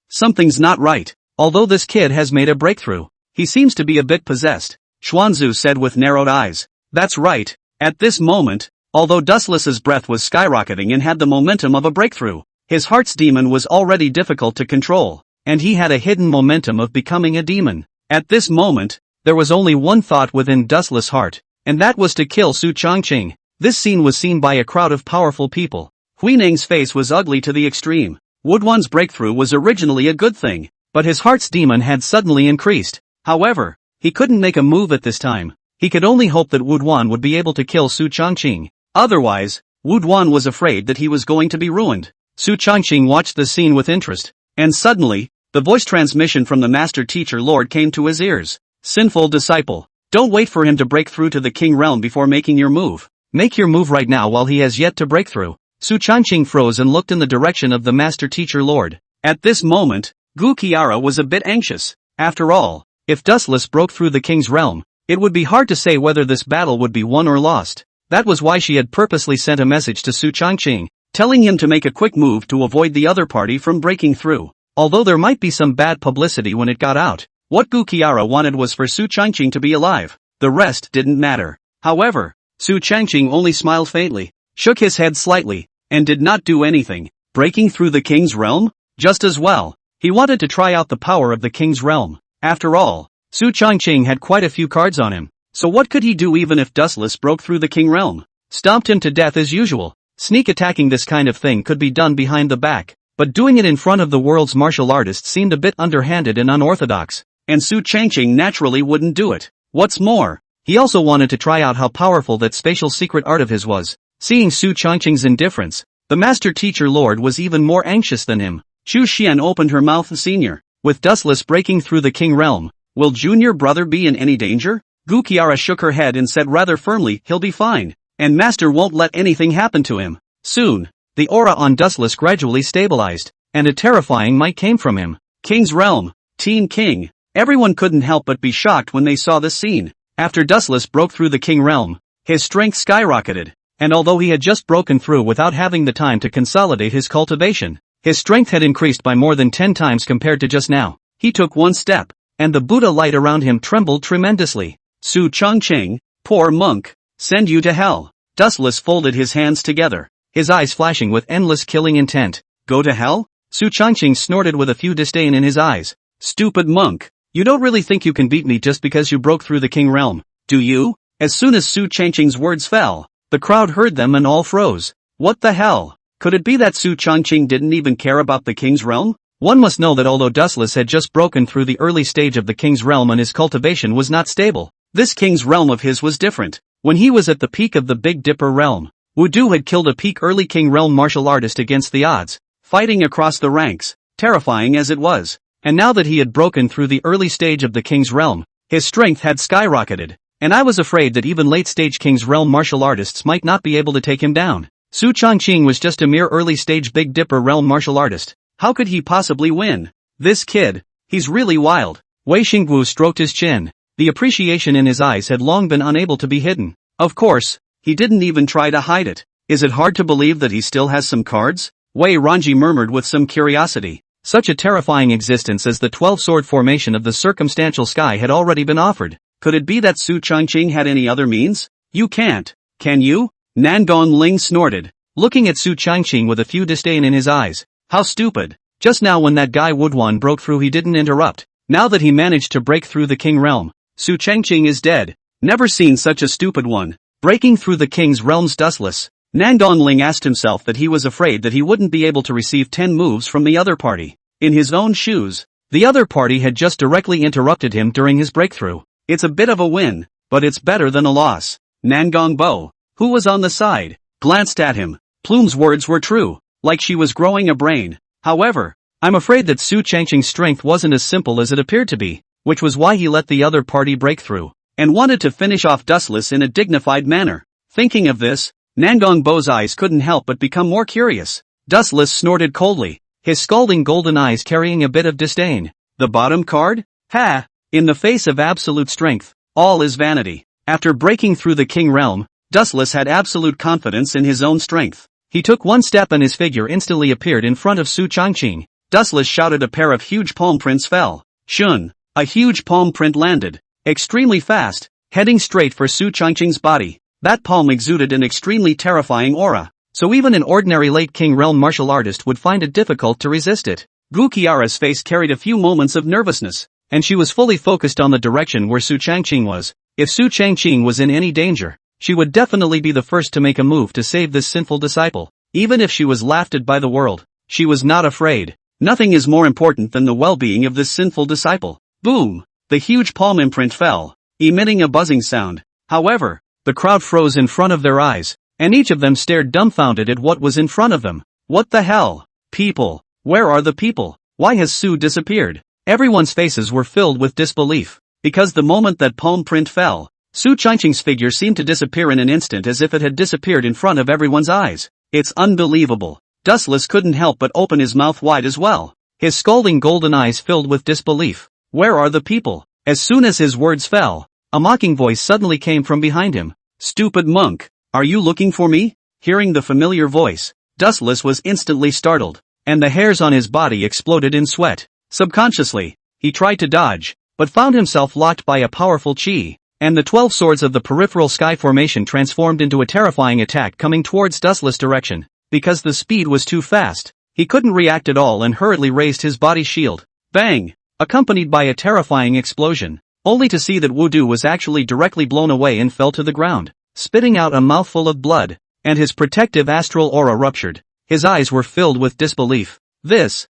Something's not right. Although this kid has made a breakthrough, he seems to be a bit possessed, Xuanzu said with narrowed eyes. That's right. At this moment, although Dustless's breath was skyrocketing and had the momentum of a breakthrough, his heart's demon was already difficult to control, and he had a hidden momentum of becoming a demon. At this moment, there was only one thought within Dustless' heart, and that was to kill Su Changqing. This scene was seen by a crowd of powerful people. Hui Ning's face was ugly to the extreme. Wuduan's breakthrough was originally a good thing, but his heart's demon had suddenly increased. However, he couldn't make a move at this time. He could only hope that Wuduan would be able to kill Su Changqing. Otherwise, Wuduan was afraid that he was going to be ruined. Su Changqing watched the scene with interest, and suddenly, the voice transmission from the master teacher Lord came to his ears. Sinful disciple, don't wait for him to break through to the king realm before making your move. Make your move right now while he has yet to break through. Su Changqing froze and looked in the direction of the master teacher lord. At this moment, Gu Qiara was a bit anxious. After all, if Dustless broke through the king's realm, it would be hard to say whether this battle would be won or lost. That was why she had purposely sent a message to Su Changqing, telling him to make a quick move to avoid the other party from breaking through. Although there might be some bad publicity when it got out, what Gu Qiara wanted was for Su Changqing to be alive. The rest didn't matter. However, Su Changqing only smiled faintly, shook his head slightly, and did not do anything. Breaking through the king's realm? Just as well. He wanted to try out the power of the king's realm. After all, Su Changqing had quite a few cards on him, so what could he do even if Dustless broke through the king realm? Stomped him to death as usual. Sneak attacking this kind of thing could be done behind the back, but doing it in front of the world's martial artists seemed a bit underhanded and unorthodox, and Su Changqing naturally wouldn't do it. What's more, he also wanted to try out how powerful that spatial secret art of his was. Seeing Su Changqing's indifference, the master teacher lord was even more anxious than him. Chu Xian opened her mouth. Senior, with Dustless breaking through the king realm, will junior brother be in any danger? Gu Qiara shook her head and said rather firmly, he'll be fine, and master won't let anything happen to him. Soon, the aura on Dustless gradually stabilized, and a terrifying might came from him. King's realm, Teen King. Everyone couldn't help but be shocked when they saw this scene. After Dustless broke through the king realm, his strength skyrocketed, and although he had just broken through without having the time to consolidate his cultivation, his strength had increased by more than 10 times compared to just now. He took one step, and the Buddha light around him trembled tremendously. Su Changqing, poor monk, send you to hell. Dustless folded his hands together, his eyes flashing with endless killing intent. Go to hell? Su Changqing snorted with a few disdain in his eyes. Stupid monk. You don't really think you can beat me just because you broke through the king realm, do you? As soon as Su Changqing's words fell, the crowd heard them and all froze. What the hell? Could it be that Su Changqing didn't even care about the king's realm? One must know that although Dustless had just broken through the early stage of the king's realm and his cultivation was not stable, this king's realm of his was different. When he was at the peak of the Big Dipper realm, Wudu had killed a peak early king realm martial artist against the odds, fighting across the ranks, terrifying as it was. And now that he had broken through the early stage of the king's realm, his strength had skyrocketed, and I was afraid that even late-stage king's realm martial artists might not be able to take him down. Su Changqing was just a mere early-stage Big Dipper realm martial artist. How could he possibly win? This kid, he's really wild. Wei Xingwu stroked his chin. The appreciation in his eyes had long been unable to be hidden. Of course, he didn't even try to hide it. Is it hard to believe that he still has some cards? Wei Ranji murmured with some curiosity. Such a terrifying existence as the 12-sword formation of the circumstantial sky had already been offered. Could it be that Su Changqing had any other means? You can't, can you? Nangong Ling snorted, looking at Su Changqing with a few disdain in his eyes. How stupid. Just now when that guy Woodwan broke through he didn't interrupt. Now that he managed to break through the king realm, Su Changqing is dead. Never seen such a stupid one. Breaking through the king's realms Dustless. Nangong Ling asked himself that he was afraid that he wouldn't be able to receive 10 moves from the other party. In his own shoes, the other party had just directly interrupted him during his breakthrough. It's a bit of a win, but it's better than a loss. Nangong Bo, who was on the side, glanced at him. Plume's words were true, like she was growing a brain. However, I'm afraid that Su Changqing's strength wasn't as simple as it appeared to be, which was why he let the other party break through, and wanted to finish off Dustless in a dignified manner. Thinking of this, Nangong Bo's eyes couldn't help but become more curious. Dustless snorted coldly, his scalding golden eyes carrying a bit of disdain. The bottom card? Ha! In the face of absolute strength, all is vanity. After breaking through the king realm, Dustless had absolute confidence in his own strength. He took one step and his figure instantly appeared in front of Su Changqing. Dustless shouted. A pair of huge palm prints fell. Shun! A huge palm print landed, extremely fast, heading straight for Su Changqing's body. That palm exuded an extremely terrifying aura, so even an ordinary late king realm martial artist would find it difficult to resist it. Gu Qiara's face carried a few moments of nervousness, and she was fully focused on the direction where Su Changqing was. If Su Changqing was in any danger, she would definitely be the first to make a move to save this sinful disciple. Even if she was laughed at by the world, she was not afraid. Nothing is more important than the well-being of this sinful disciple. Boom! The huge palm imprint fell, emitting a buzzing sound. However, the crowd froze in front of their eyes, and each of them stared dumbfounded at what was in front of them. What the hell? People! Where are the people? Why has Su disappeared? Everyone's faces were filled with disbelief, because the moment that palm print fell, Su Changqing's figure seemed to disappear in an instant as if it had disappeared in front of everyone's eyes. It's unbelievable. Dustless couldn't help but open his mouth wide as well. His scalding golden eyes filled with disbelief. Where are the people? As soon as his words fell, a mocking voice suddenly came from behind him. Stupid monk, are you looking for me? Hearing the familiar voice, Dustless was instantly startled, and the hairs on his body exploded in sweat. Subconsciously, he tried to dodge, but found himself locked by a powerful chi, and the 12 swords of the peripheral sky formation transformed into a terrifying attack coming towards Dustless' direction. Because the speed was too fast, he couldn't react at all and hurriedly raised his body shield. Bang! Accompanied by a terrifying explosion, only to see that Wudu was actually directly blown away and fell to the ground, spitting out a mouthful of blood, and his protective astral aura ruptured. His eyes were filled with disbelief.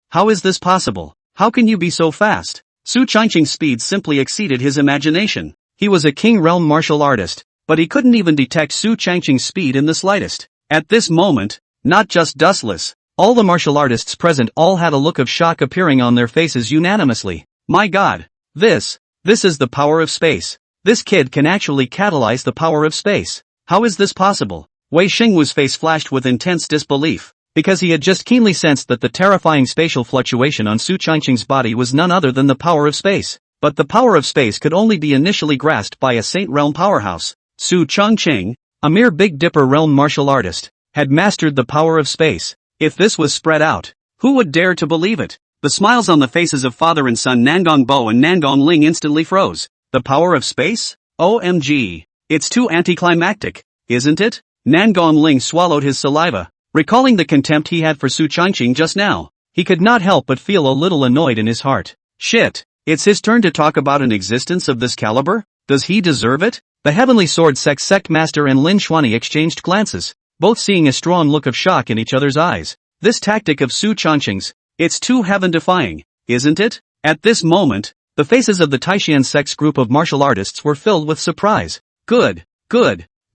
How is this possible? How can you be so fast? Su Changqing's speed simply exceeded his imagination. He was a king realm martial artist, but he couldn't even detect Su Changqing's speed in the slightest. At this moment, not just Dustless, all the martial artists present all had a look of shock appearing on their faces unanimously. My god! This is the power of space. This kid can actually catalyze the power of space. How is this possible? Wei Xingwu's face flashed with intense disbelief, because he had just keenly sensed that the terrifying spatial fluctuation on Su Changqing's body was none other than the power of space. But the power of space could only be initially grasped by a Saint Realm powerhouse. Su Changqing, a mere Big Dipper realm martial artist, had mastered the power of space. If this was spread out, who would dare to believe it? The smiles on the faces of father and son Nangong Bo and Nangong Ling instantly froze. The power of space? OMG. It's too anticlimactic, isn't it? Nangong Ling swallowed his saliva, recalling the contempt he had for Su Changqing just now. He could not help but feel a little annoyed in his heart. Shit, it's his turn to talk about an existence of this caliber? Does he deserve it? The Heavenly Sword Sect Master and Lin Xuanyi exchanged glances, both seeing a strong look of shock in each other's eyes. This tactic of Su Changqing's, it's too heaven-defying, isn't it? At this moment, the faces of the Taishan sect's group of martial artists were filled with surprise. Good.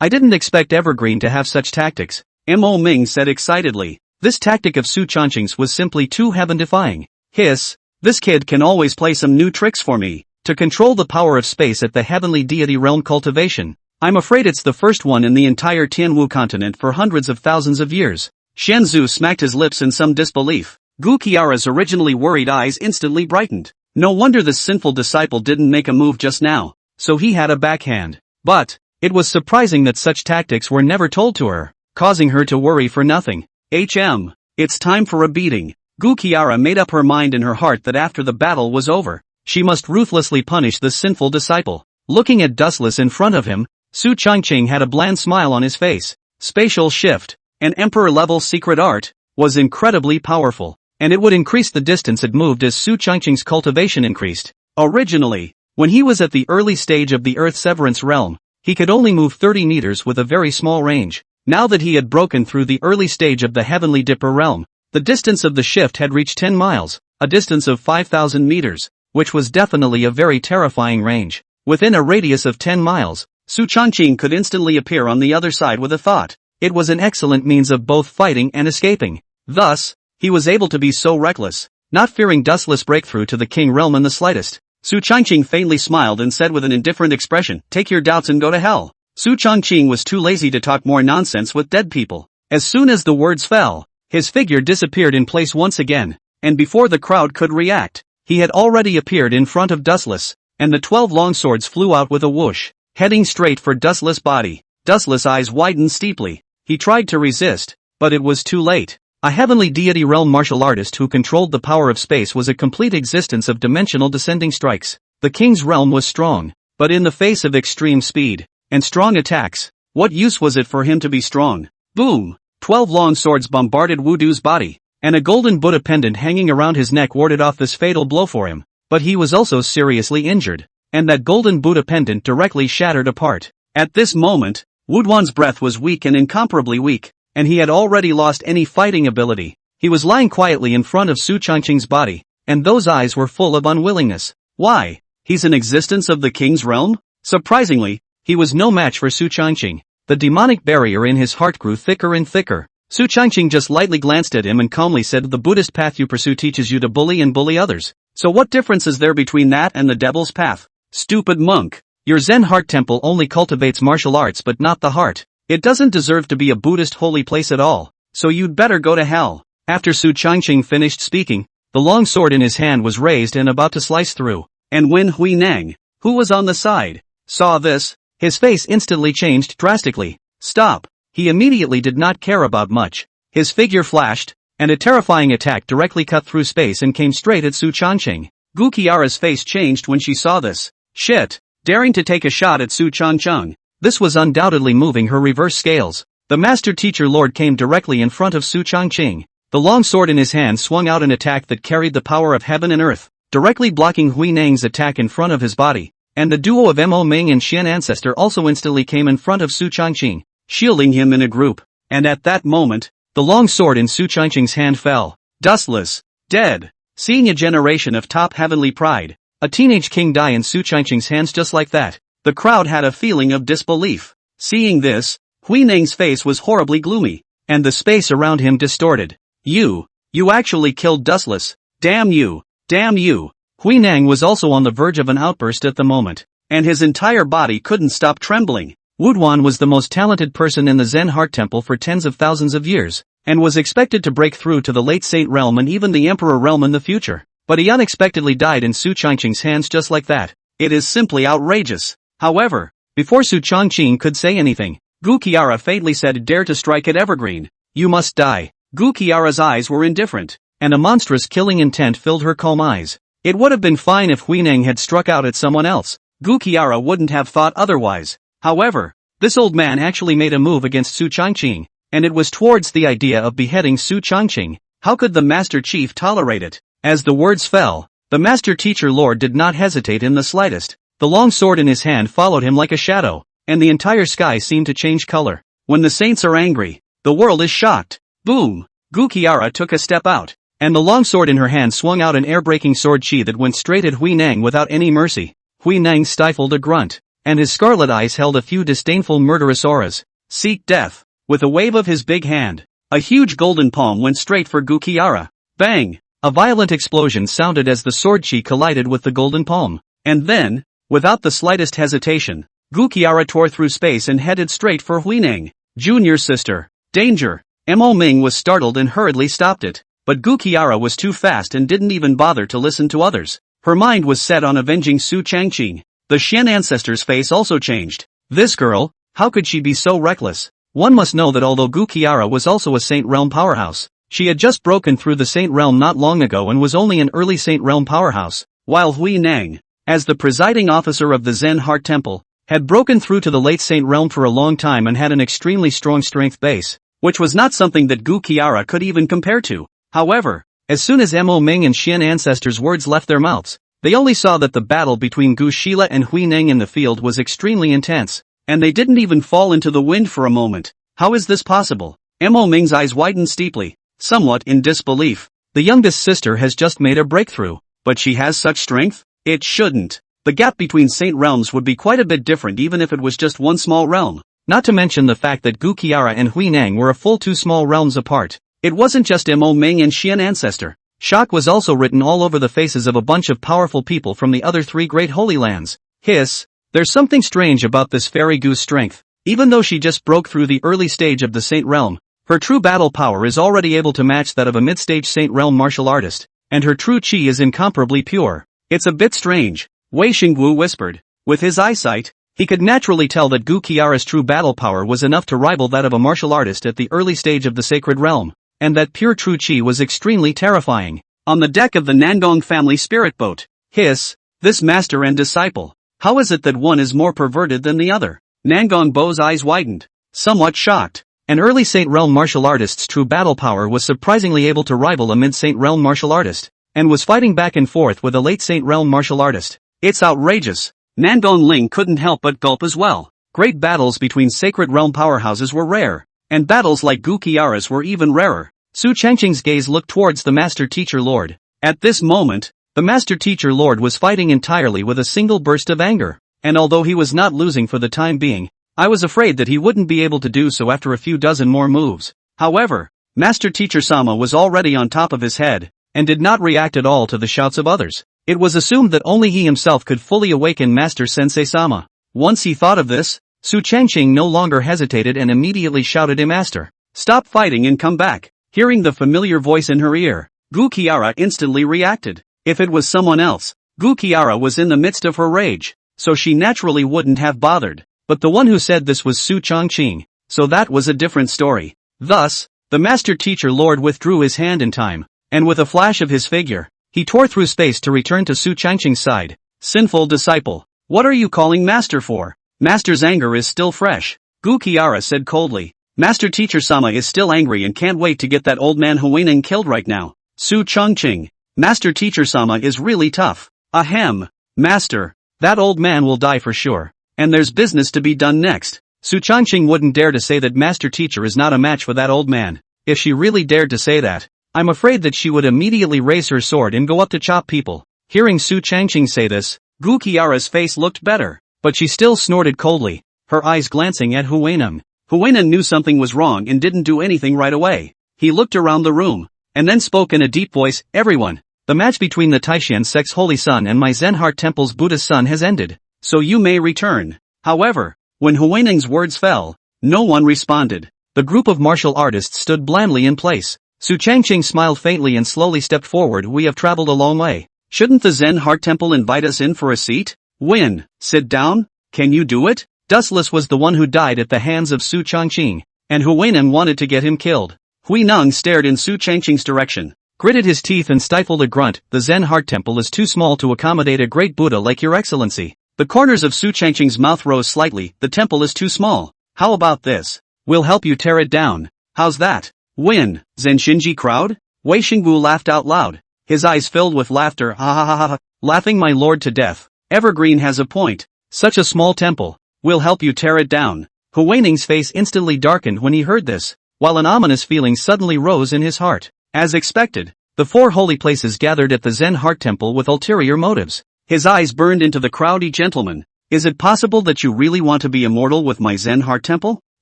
I didn't expect Evergreen to have such tactics, Mo Ming said excitedly. This tactic of Su Changqing's was simply too heaven-defying. Hiss, this kid can always play some new tricks for me. To control the power of space at the heavenly deity realm cultivation. I'm afraid it's the first one in the entire Tianwu continent for hundreds of thousands of years. Shenzu smacked his lips in some disbelief. Gu Qiara's originally worried eyes instantly brightened. No wonder this sinful disciple didn't make a move just now, so he had a backhand. But it was surprising that such tactics were never told to her, causing her to worry for nothing. It's time for a beating. Gu Qiara made up her mind in her heart that after the battle was over, she must ruthlessly punish the sinful disciple. Looking at Dustless in front of him, Su Changqing had a bland smile on his face. Spatial shift, an emperor-level secret art, was incredibly powerful, and it would increase the distance it moved as Su Changqing's cultivation increased. Originally, when he was at the early stage of the Earth Severance realm, he could only move 30 meters with a very small range. Now that he had broken through the early stage of the Heavenly Dipper realm, the distance of the shift had reached 10 miles, a distance of 5,000 meters, which was definitely a very terrifying range. Within a radius of 10 miles, Su Changqing could instantly appear on the other side with a thought. It was an excellent means of both fighting and escaping. Thus, he was able to be so reckless, not fearing Dustless' breakthrough to the King realm in the slightest. Su Changqing faintly smiled and said with an indifferent expression, "Take your doubts and go to hell." Su Changqing was too lazy to talk more nonsense with dead people. As soon as the words fell, his figure disappeared in place once again, and before the crowd could react, he had already appeared in front of Dustless, and the 12 long swords flew out with a whoosh, heading straight for Dustless' body. Dustless' eyes widened steeply. He tried to resist, but it was too late. A heavenly deity realm martial artist who controlled the power of space was a complete existence of dimensional descending strikes. The king's realm was strong, but in the face of extreme speed and strong attacks, what use was it for him to be strong? Boom! 12 long swords bombarded Wudu's body, and a golden Buddha pendant hanging around his neck warded off this fatal blow for him. But he was also seriously injured, and that golden Buddha pendant directly shattered apart. At this moment, Wuduan's breath was weak and incomparably weak, and he had already lost any fighting ability. He was lying quietly in front of Su Changqing's body, and those eyes were full of unwillingness. Why? He's an existence of the king's realm? Surprisingly, he was no match for Su Changqing. The demonic barrier in his heart grew thicker and thicker. Su Changqing just lightly glanced at him and calmly said, "The Buddhist path you pursue teaches you to bully and bully others. So what difference is there between that and the devil's path? Stupid monk." Your Zen heart temple only cultivates martial arts but not the heart. It doesn't deserve to be a Buddhist holy place at all, so you'd better go to hell." After Su Changqing finished speaking, the long sword in his hand was raised and about to slice through, and when Hui Nang, who was on the side, saw this, his face instantly changed drastically. "Stop!" He immediately did not care about much. His figure flashed, and a terrifying attack directly cut through space and came straight at Su Changqing. Gu Qiara's face changed when she saw this. Shit! Daring to take a shot at Su Changqing. This was undoubtedly moving her reverse scales. The master teacher lord came directly in front of Su Changqing. The long sword in his hand swung out an attack that carried the power of heaven and earth, directly blocking Hui Nang's attack in front of his body, and the duo of Mo Ming and Xian Ancestor also instantly came in front of Su Changqing, shielding him in a group. And at that moment, the long sword in Su Changqing's hand fell, dustless, dead. Seeing a generation of top heavenly pride, a teenage king die in Su Changqing's hands just like that, the crowd had a feeling of disbelief. Seeing this, Hui Nang's face was horribly gloomy, and the space around him distorted. You actually killed Dustless. Damn you. Damn you. Hui Nang was also on the verge of an outburst at the moment, and his entire body couldn't stop trembling. Wuduan was the most talented person in the Zen Heart Temple for tens of thousands of years, and was expected to break through to the late Saint Realm and even the Emperor Realm in the future. But he unexpectedly died in Su Changqing's hands just like that. It is simply outrageous. However, before Su Changqing could say anything, Gu Qiara faintly said, "Dare to strike at Evergreen. You must die." Gu Qiara's eyes were indifferent, and a monstrous killing intent filled her calm eyes. It would have been fine if Hui Nang had struck out at someone else. Gu Qiara wouldn't have thought otherwise. However, this old man actually made a move against Su Changqing, and it was towards the idea of beheading Su Changqing. How could the Master Chief tolerate it? As the words fell, the Master Teacher Lord did not hesitate in the slightest. The long sword in his hand followed him like a shadow, and the entire sky seemed to change color. When the saints are angry, the world is shocked. Boom! Gu Qiara took a step out, and the long sword in her hand swung out an air-breaking sword chi that went straight at Hui Nang without any mercy. Hui Nang stifled a grunt, and his scarlet eyes held a few disdainful murderous auras. Seek death. With a wave of his big hand, a huge golden palm went straight for Gu Qiara. Bang! A violent explosion sounded as the sword chi collided with the golden palm. And then, without the slightest hesitation, Gu Qiara tore through space and headed straight for Hui Nang. Junior sister. Danger! Mo Ming was startled and hurriedly stopped it. But Gu Qiara was too fast and didn't even bother to listen to others. Her mind was set on avenging Su Changqing. The Xian ancestor's face also changed. This girl, how could she be so reckless? One must know that although Gu Qiara was also a Saint Realm powerhouse, she had just broken through the Saint Realm not long ago and was only an early Saint Realm powerhouse, while Hui Nang, as the presiding officer of the Zen Heart Temple, had broken through to the late Saint Realm for a long time and had an extremely strong strength base, which was not something that Gu Qiara could even compare to. However, as soon as Mo Ming and Xian ancestors' words left their mouths, they only saw that the battle between Gu Shila and Hui Nang in the field was extremely intense, and they didn't even fall into the wind for a moment. How is this possible? Mo Ming's eyes widened steeply, somewhat in disbelief. The youngest sister has just made a breakthrough, but she has such strength? It shouldn't. The gap between Saint Realms would be quite a bit different even if it was just one small realm. Not to mention the fact that Gu Qiara and Hui Nang were a full 2 small realms apart. It wasn't just Mo Ming and Xian ancestor. Shock was also written all over the faces of a bunch of powerful people from the other 3 great holy lands. Hiss, there's something strange about this fairy Gu's strength. Even though she just broke through the early stage of the Saint Realm, her true battle power is already able to match that of a mid-stage Saint Realm martial artist, and her true chi is incomparably pure. It's a bit strange, Wei Xingwu whispered. With his eyesight, he could naturally tell that Gu Qiara's true battle power was enough to rival that of a martial artist at the early stage of the sacred realm, and that pure true chi was extremely terrifying. On the deck of the Nangong family spirit boat, hiss, this master and disciple, how is it that one is more perverted than the other? Nangong Bo's eyes widened, somewhat shocked. An early Saint Realm martial artist's true battle power was surprisingly able to rival a mid-Saint Realm martial artist, and was fighting back and forth with a late Saint Realm martial artist. It's outrageous. Nangong Ling couldn't help but gulp as well. Great battles between sacred realm powerhouses were rare, and battles like Gu Qiara's were even rarer. Su Changqing's gaze looked towards the Master Teacher Lord. At this moment, the Master Teacher Lord was fighting entirely with a single burst of anger, and although he was not losing for the time being, I was afraid that he wouldn't be able to do so after a few dozen more moves. However, Master Teacher Sama was already on top of his head, and did not react at all to the shouts of others. It was assumed that only he himself could fully awaken Master Sensei Sama. Once he thought of this, Su Changqing no longer hesitated and immediately shouted to Master, "Stop fighting and come back." Hearing the familiar voice in her ear, Gu Qiara instantly reacted. If it was someone else, Gu Qiara was in the midst of her rage, so she naturally wouldn't have bothered. But the one who said this was Su Changqing, so that was a different story. Thus, the master teacher lord withdrew his hand in time, and with a flash of his figure, he tore through space to return to Su Changqing's side. Sinful disciple, what are you calling master for? Master's anger is still fresh, Gu Qiara said coldly. Master teacher Sama is still angry and can't wait to get that old man Huineng killed right now. Su Changqing, Master teacher Sama is really tough. Ahem, Master, that old man will die for sure, and there's business to be done next. Su Changqing wouldn't dare to say that master teacher is not a match for that old man. If she really dared to say that, I'm afraid that she would immediately raise her sword and go up to chop people. Hearing Su Changqing say this, Gu Qiara's face looked better, but she still snorted coldly, her eyes glancing at Huineng. Huineng knew something was wrong and didn't do anything right away. He looked around the room, and then spoke in a deep voice, "Everyone, the match between the Taishan sect's holy son and my Zen Heart Temple's Buddhist son has ended, so you may return." However, when Huineng's words fell, no one responded. The group of martial artists stood blandly in place. Su Changqing smiled faintly and slowly stepped forward. "We have traveled a long way. Shouldn't the Zen Heart Temple invite us in for a seat?" "Win, sit down, can you do it?" Dustless was the one who died at the hands of Su Changqing, and Huineng wanted to get him killed. Huineng stared in Su Changqing's direction, gritted his teeth and stifled a grunt. "The Zen Heart Temple is too small to accommodate a great Buddha like your excellency." The corners of Su Changqing's mouth rose slightly. "The temple is too small. How about this? We'll help you tear it down. How's that?" "Win, Zen Shinji crowd?" Wei Xingwu laughed out loud, his eyes filled with laughter. "Ha ha ha ha ha, laughing my lord to death. Evergreen has a point. Such a small temple. We'll help you tear it down." Huineng's face instantly darkened when he heard this, while an ominous feeling suddenly rose in his heart. As expected, the four holy places gathered at the Zen Heart Temple with ulterior motives. His eyes burned into the crowdy gentleman. "Is it possible that you really want to be immortal with my Zen Heart Temple?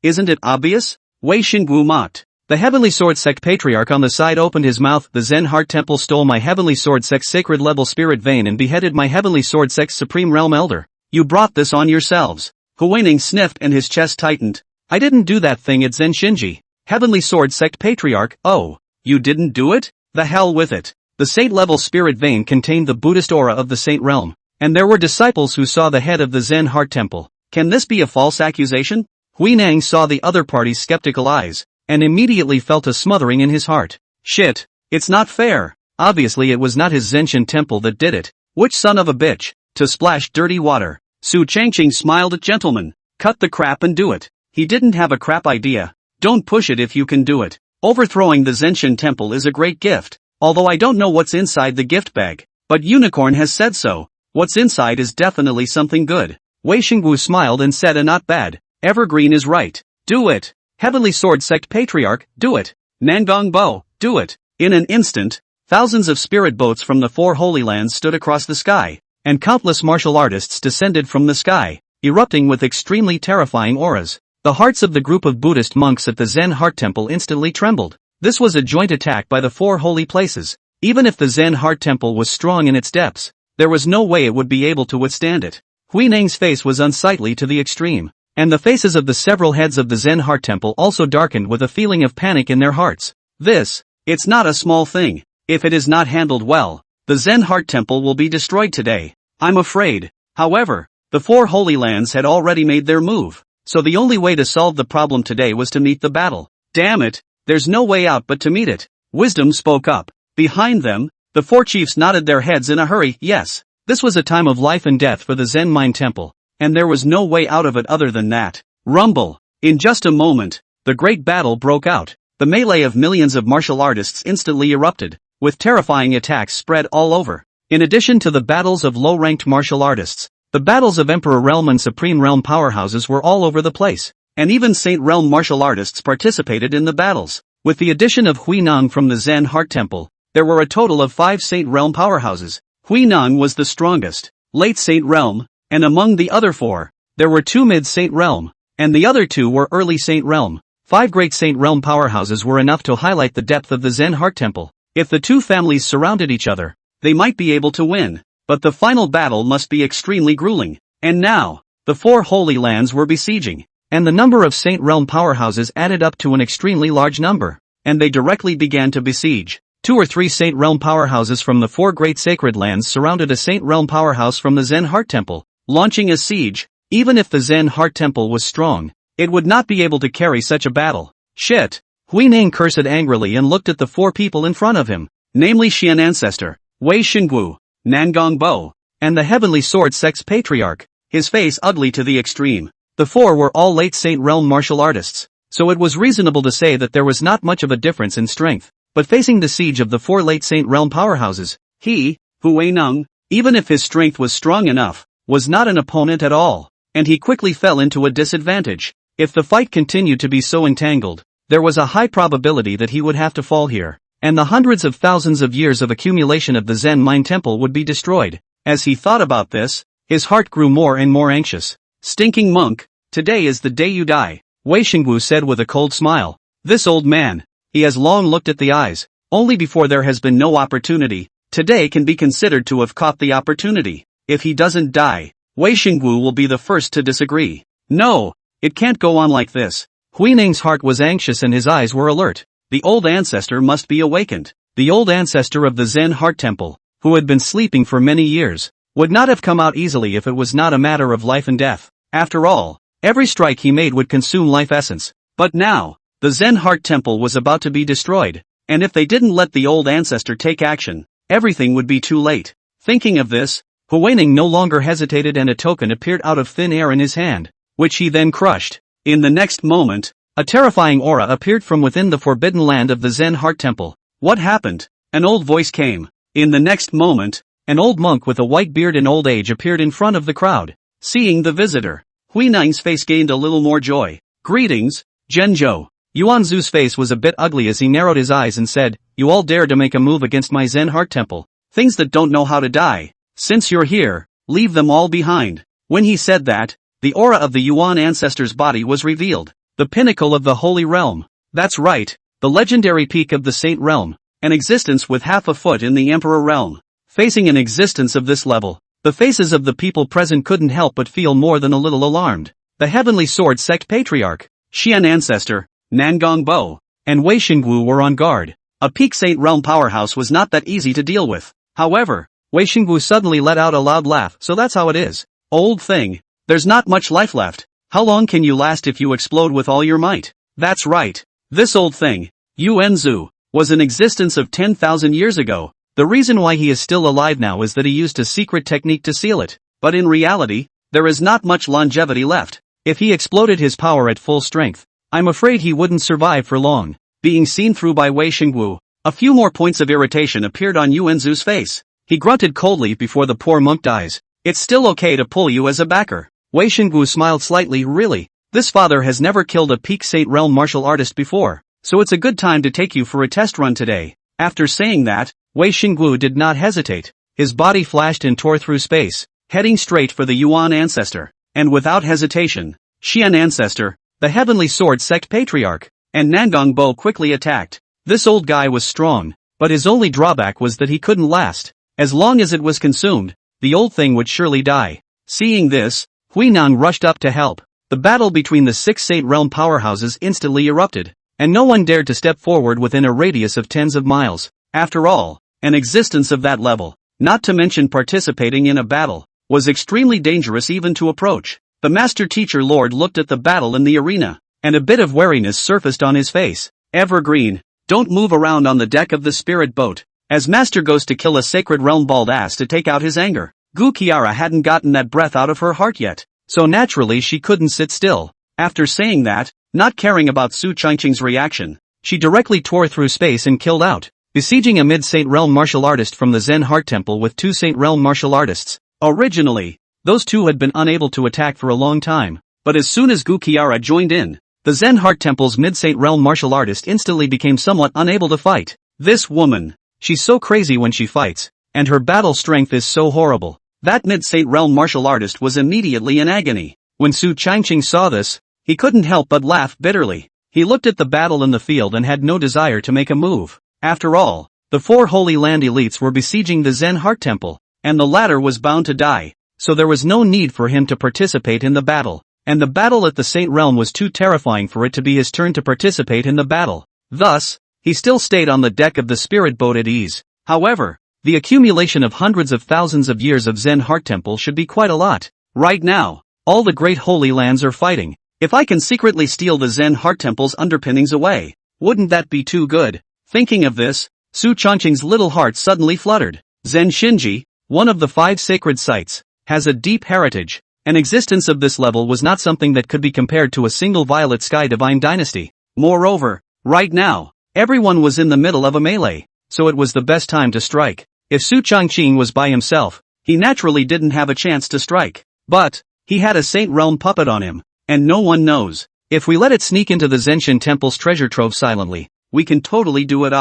Isn't it obvious?" Wei Xingwu mocked. The Heavenly Sword Sect Patriarch on the side opened his mouth. "The Zen Heart Temple stole my Heavenly Sword Sect's sacred level spirit vein and beheaded my Heavenly Sword Sect's Supreme Realm Elder. You brought this on yourselves." Huineng sniffed and his chest tightened. "I didn't do that thing at Zen Shinji. Heavenly Sword Sect Patriarch." "Oh, you didn't do it? The hell with it." The saint-level spirit vein contained the Buddhist aura of the saint realm, and there were disciples who saw the head of the Zen Heart Temple. Can this be a false accusation? Huineng saw the other party's skeptical eyes, and immediately felt a smothering in his heart. Shit, it's not fair. Obviously it was not his Zenshin temple that did it. Which son of a bitch, to splash dirty water? Su Changqing smiled at gentleman. Cut the crap and do it. He didn't have a crap idea. Don't push it if you can do it. Overthrowing the Zenshin temple is a great gift, although I don't know what's inside the gift bag. But Unicorn has said so. What's inside is definitely something good. Wei Xingwu smiled and said, not bad. Evergreen is right. Do it. Heavenly Sword Sect Patriarch, do it. Nangong Bo, do it. In an instant, thousands of spirit boats from the four holy lands stood across the sky, and countless martial artists descended from the sky, erupting with extremely terrifying auras. The hearts of the group of Buddhist monks at the Zen Heart Temple instantly trembled. This was a joint attack by the four holy places. Even if the Zen Heart Temple was strong in its depths, there was no way it would be able to withstand it. Huineng's face was unsightly to the extreme, and the faces of the several heads of the Zen Heart Temple also darkened with a feeling of panic in their hearts. It's not a small thing. If it is not handled well, the Zen Heart Temple will be destroyed today. I'm afraid. However, the four holy lands had already made their move, so the only way to solve the problem today was to meet the battle. Damn it, there's no way out but to meet it. Wisdom spoke up. Behind them, the four chiefs nodded their heads in a hurry. Yes, this was a time of life and death for the Zen Mind Temple, and there was no way out of it other than that. Rumble. In just a moment, the great battle broke out. The melee of millions of martial artists instantly erupted, with terrifying attacks spread all over. In addition to the battles of low-ranked martial artists, the battles of Emperor Realm and Supreme Realm powerhouses were all over the place, and even Saint Realm martial artists participated in the battles. With the addition of Huineng from the Zen Heart Temple, there were a total of 5 Saint Realm powerhouses. Huineng was the strongest, late Saint Realm, and among the other 4, there were 2 mid-Saint Realm, and the other 2 were early Saint Realm. 5 great Saint Realm powerhouses were enough to highlight the depth of the Zen Heart Temple. If the 2 families surrounded each other, they might be able to win, but the final battle must be extremely grueling. And now, the 4 holy lands were besieging, and the number of Saint Realm powerhouses added up to an extremely large number, and they directly began to besiege. 2 or 3 Saint Realm powerhouses from the 4 great sacred lands surrounded a Saint Realm powerhouse from the Zen Heart Temple, launching a siege. Even if the Zen Heart Temple was strong, it would not be able to carry such a battle. Shit! Huineng cursed angrily and looked at the 4 people in front of him, namely Xian Ancestor, Wei Xingwu, Nangong Bo, and the Heavenly Sword Sect's Patriarch, his face ugly to the extreme. The 4 were all late Saint Realm martial artists, so it was reasonable to say that there was not much of a difference in strength. But facing the siege of the 4 late Saint Realm powerhouses, he, Huineng, even if his strength was strong enough, was not an opponent at all, and he quickly fell into a disadvantage. If the fight continued to be so entangled, there was a high probability that he would have to fall here, and the hundreds of thousands of years of accumulation of the Zen Mind Temple would be destroyed. As he thought about this, his heart grew more and more anxious. Stinking monk, today is the day you die, Wei Xingwu said with a cold smile. This old man, he has long looked at the eyes, only before there has been no opportunity, today can be considered to have caught the opportunity. If he doesn't die, Wei Xingwu will be the first to disagree. No, it can't go on like this. Huineng's heart was anxious and his eyes were alert. The old ancestor must be awakened. The old ancestor of the Zen Heart Temple, who had been sleeping for many years, would not have come out easily if it was not a matter of life and death. After all, every strike he made would consume life essence. But now, the Zen Heart Temple was about to be destroyed, and if they didn't let the old ancestor take action, everything would be too late. Thinking of this, Huineng no longer hesitated and a token appeared out of thin air in his hand, which he then crushed. In the next moment, a terrifying aura appeared from within the forbidden land of the Zen Heart Temple. What happened? An old voice came. In the next moment, an old monk with a white beard in old age appeared in front of the crowd. Seeing the visitor, Huineng's face gained a little more joy. Greetings, Zhenzhou. Yuanzu's face was a bit ugly as he narrowed his eyes and said, you all dare to make a move against my Zen Heart Temple. Things that don't know how to die. Since you're here, leave them all behind. When he said that, the aura of the Yuan ancestor's body was revealed. The pinnacle of the Holy Realm. That's right, the legendary peak of the Saint Realm. An existence with half a foot in the Emperor Realm. Facing an existence of this level, the faces of the people present couldn't help but feel more than a little alarmed. The Heavenly Sword Sect Patriarch, Xian Ancestor, Nangong Bo, and Wei Xingwu were on guard. A peak Saint Realm powerhouse was not that easy to deal with. However, Wei Xingwu suddenly let out a loud laugh. So that's how it is. Old thing, there's not much life left. How long can you last if you explode with all your might? That's right. This old thing, Yuanzu, was in existence of 10,000 years ago. The reason why he is still alive now is that he used a secret technique to seal it. But in reality, there is not much longevity left. If he exploded his power at full strength, I'm afraid he wouldn't survive for long. Being seen through by Wei Xingwu, a few more points of irritation appeared on Yuanzu's face. He grunted coldly before the poor monk dies. It's still okay to pull you as a backer. Wei Xingwu smiled slightly. Really? This father has never killed a peak Saint Realm martial artist before, so it's a good time to take you for a test run today. After saying that, Wei Xingwu did not hesitate. His body flashed and tore through space, heading straight for the Yuan ancestor. And without hesitation, Xian Ancestor, the Heavenly Sword Sect Patriarch, and Nangong Bo quickly attacked. This old guy was strong, but his only drawback was that he couldn't last. As long as it was consumed, the old thing would surely die. Seeing this, Huineng rushed up to help. The battle between the 6 Saint Realm powerhouses instantly erupted, and no one dared to step forward within a radius of tens of miles. After all, an existence of that level, not to mention participating in a battle, was extremely dangerous even to approach. The Master Teacher Lord looked at the battle in the arena, and a bit of wariness surfaced on his face. Evergreen, don't move around on the deck of the spirit boat. As Master goes to kill a sacred realm bald ass to take out his anger. Gu Kiara hadn't gotten that breath out of her heart yet, so naturally she couldn't sit still. After saying that, not caring about Su Changqing's reaction, she directly tore through space and killed out, besieging a mid-Saint Realm martial artist from the Zen Heart Temple with 2 Saint Realm martial artists. Originally, those two had been unable to attack for a long time, but as soon as Gu Kiara joined in, the Zen Heart Temple's mid-Saint Realm martial artist instantly became somewhat unable to fight. This woman, she's so crazy when she fights, and her battle strength is so horrible. That mid-Saint Realm martial artist was immediately in agony. When Su Changqing saw this, he couldn't help but laugh bitterly. He looked at the battle in the field and had no desire to make a move. After all, the 4 Holy Land elites were besieging the Zen Heart Temple, and the latter was bound to die. so there was no need for him to participate in the battle. And the battle at the Saint Realm was too terrifying for it to be his turn to participate in the battle. Thus, he still stayed on the deck of the spirit boat at ease. However, the accumulation of hundreds of thousands of years of Zen Heart Temple should be quite a lot. Right now, all the great holy lands are fighting. If I can secretly steal the Zen Heart Temple's underpinnings away, wouldn't that be too good? Thinking of this, Su Changqing's little heart suddenly fluttered. Zen Shinji, one of the 5 sacred sites, has a deep heritage. An existence of this level was not something that could be compared to a single Violet Sky Divine Dynasty. Moreover, right now, everyone was in the middle of a melee, so it was the best time to strike. If Su Changqing was by himself, he naturally didn't have a chance to strike. But, he had a Saint Realm puppet on him, and no one knows. If we let it sneak into the Zenshin Temple's treasure trove silently, we can totally do it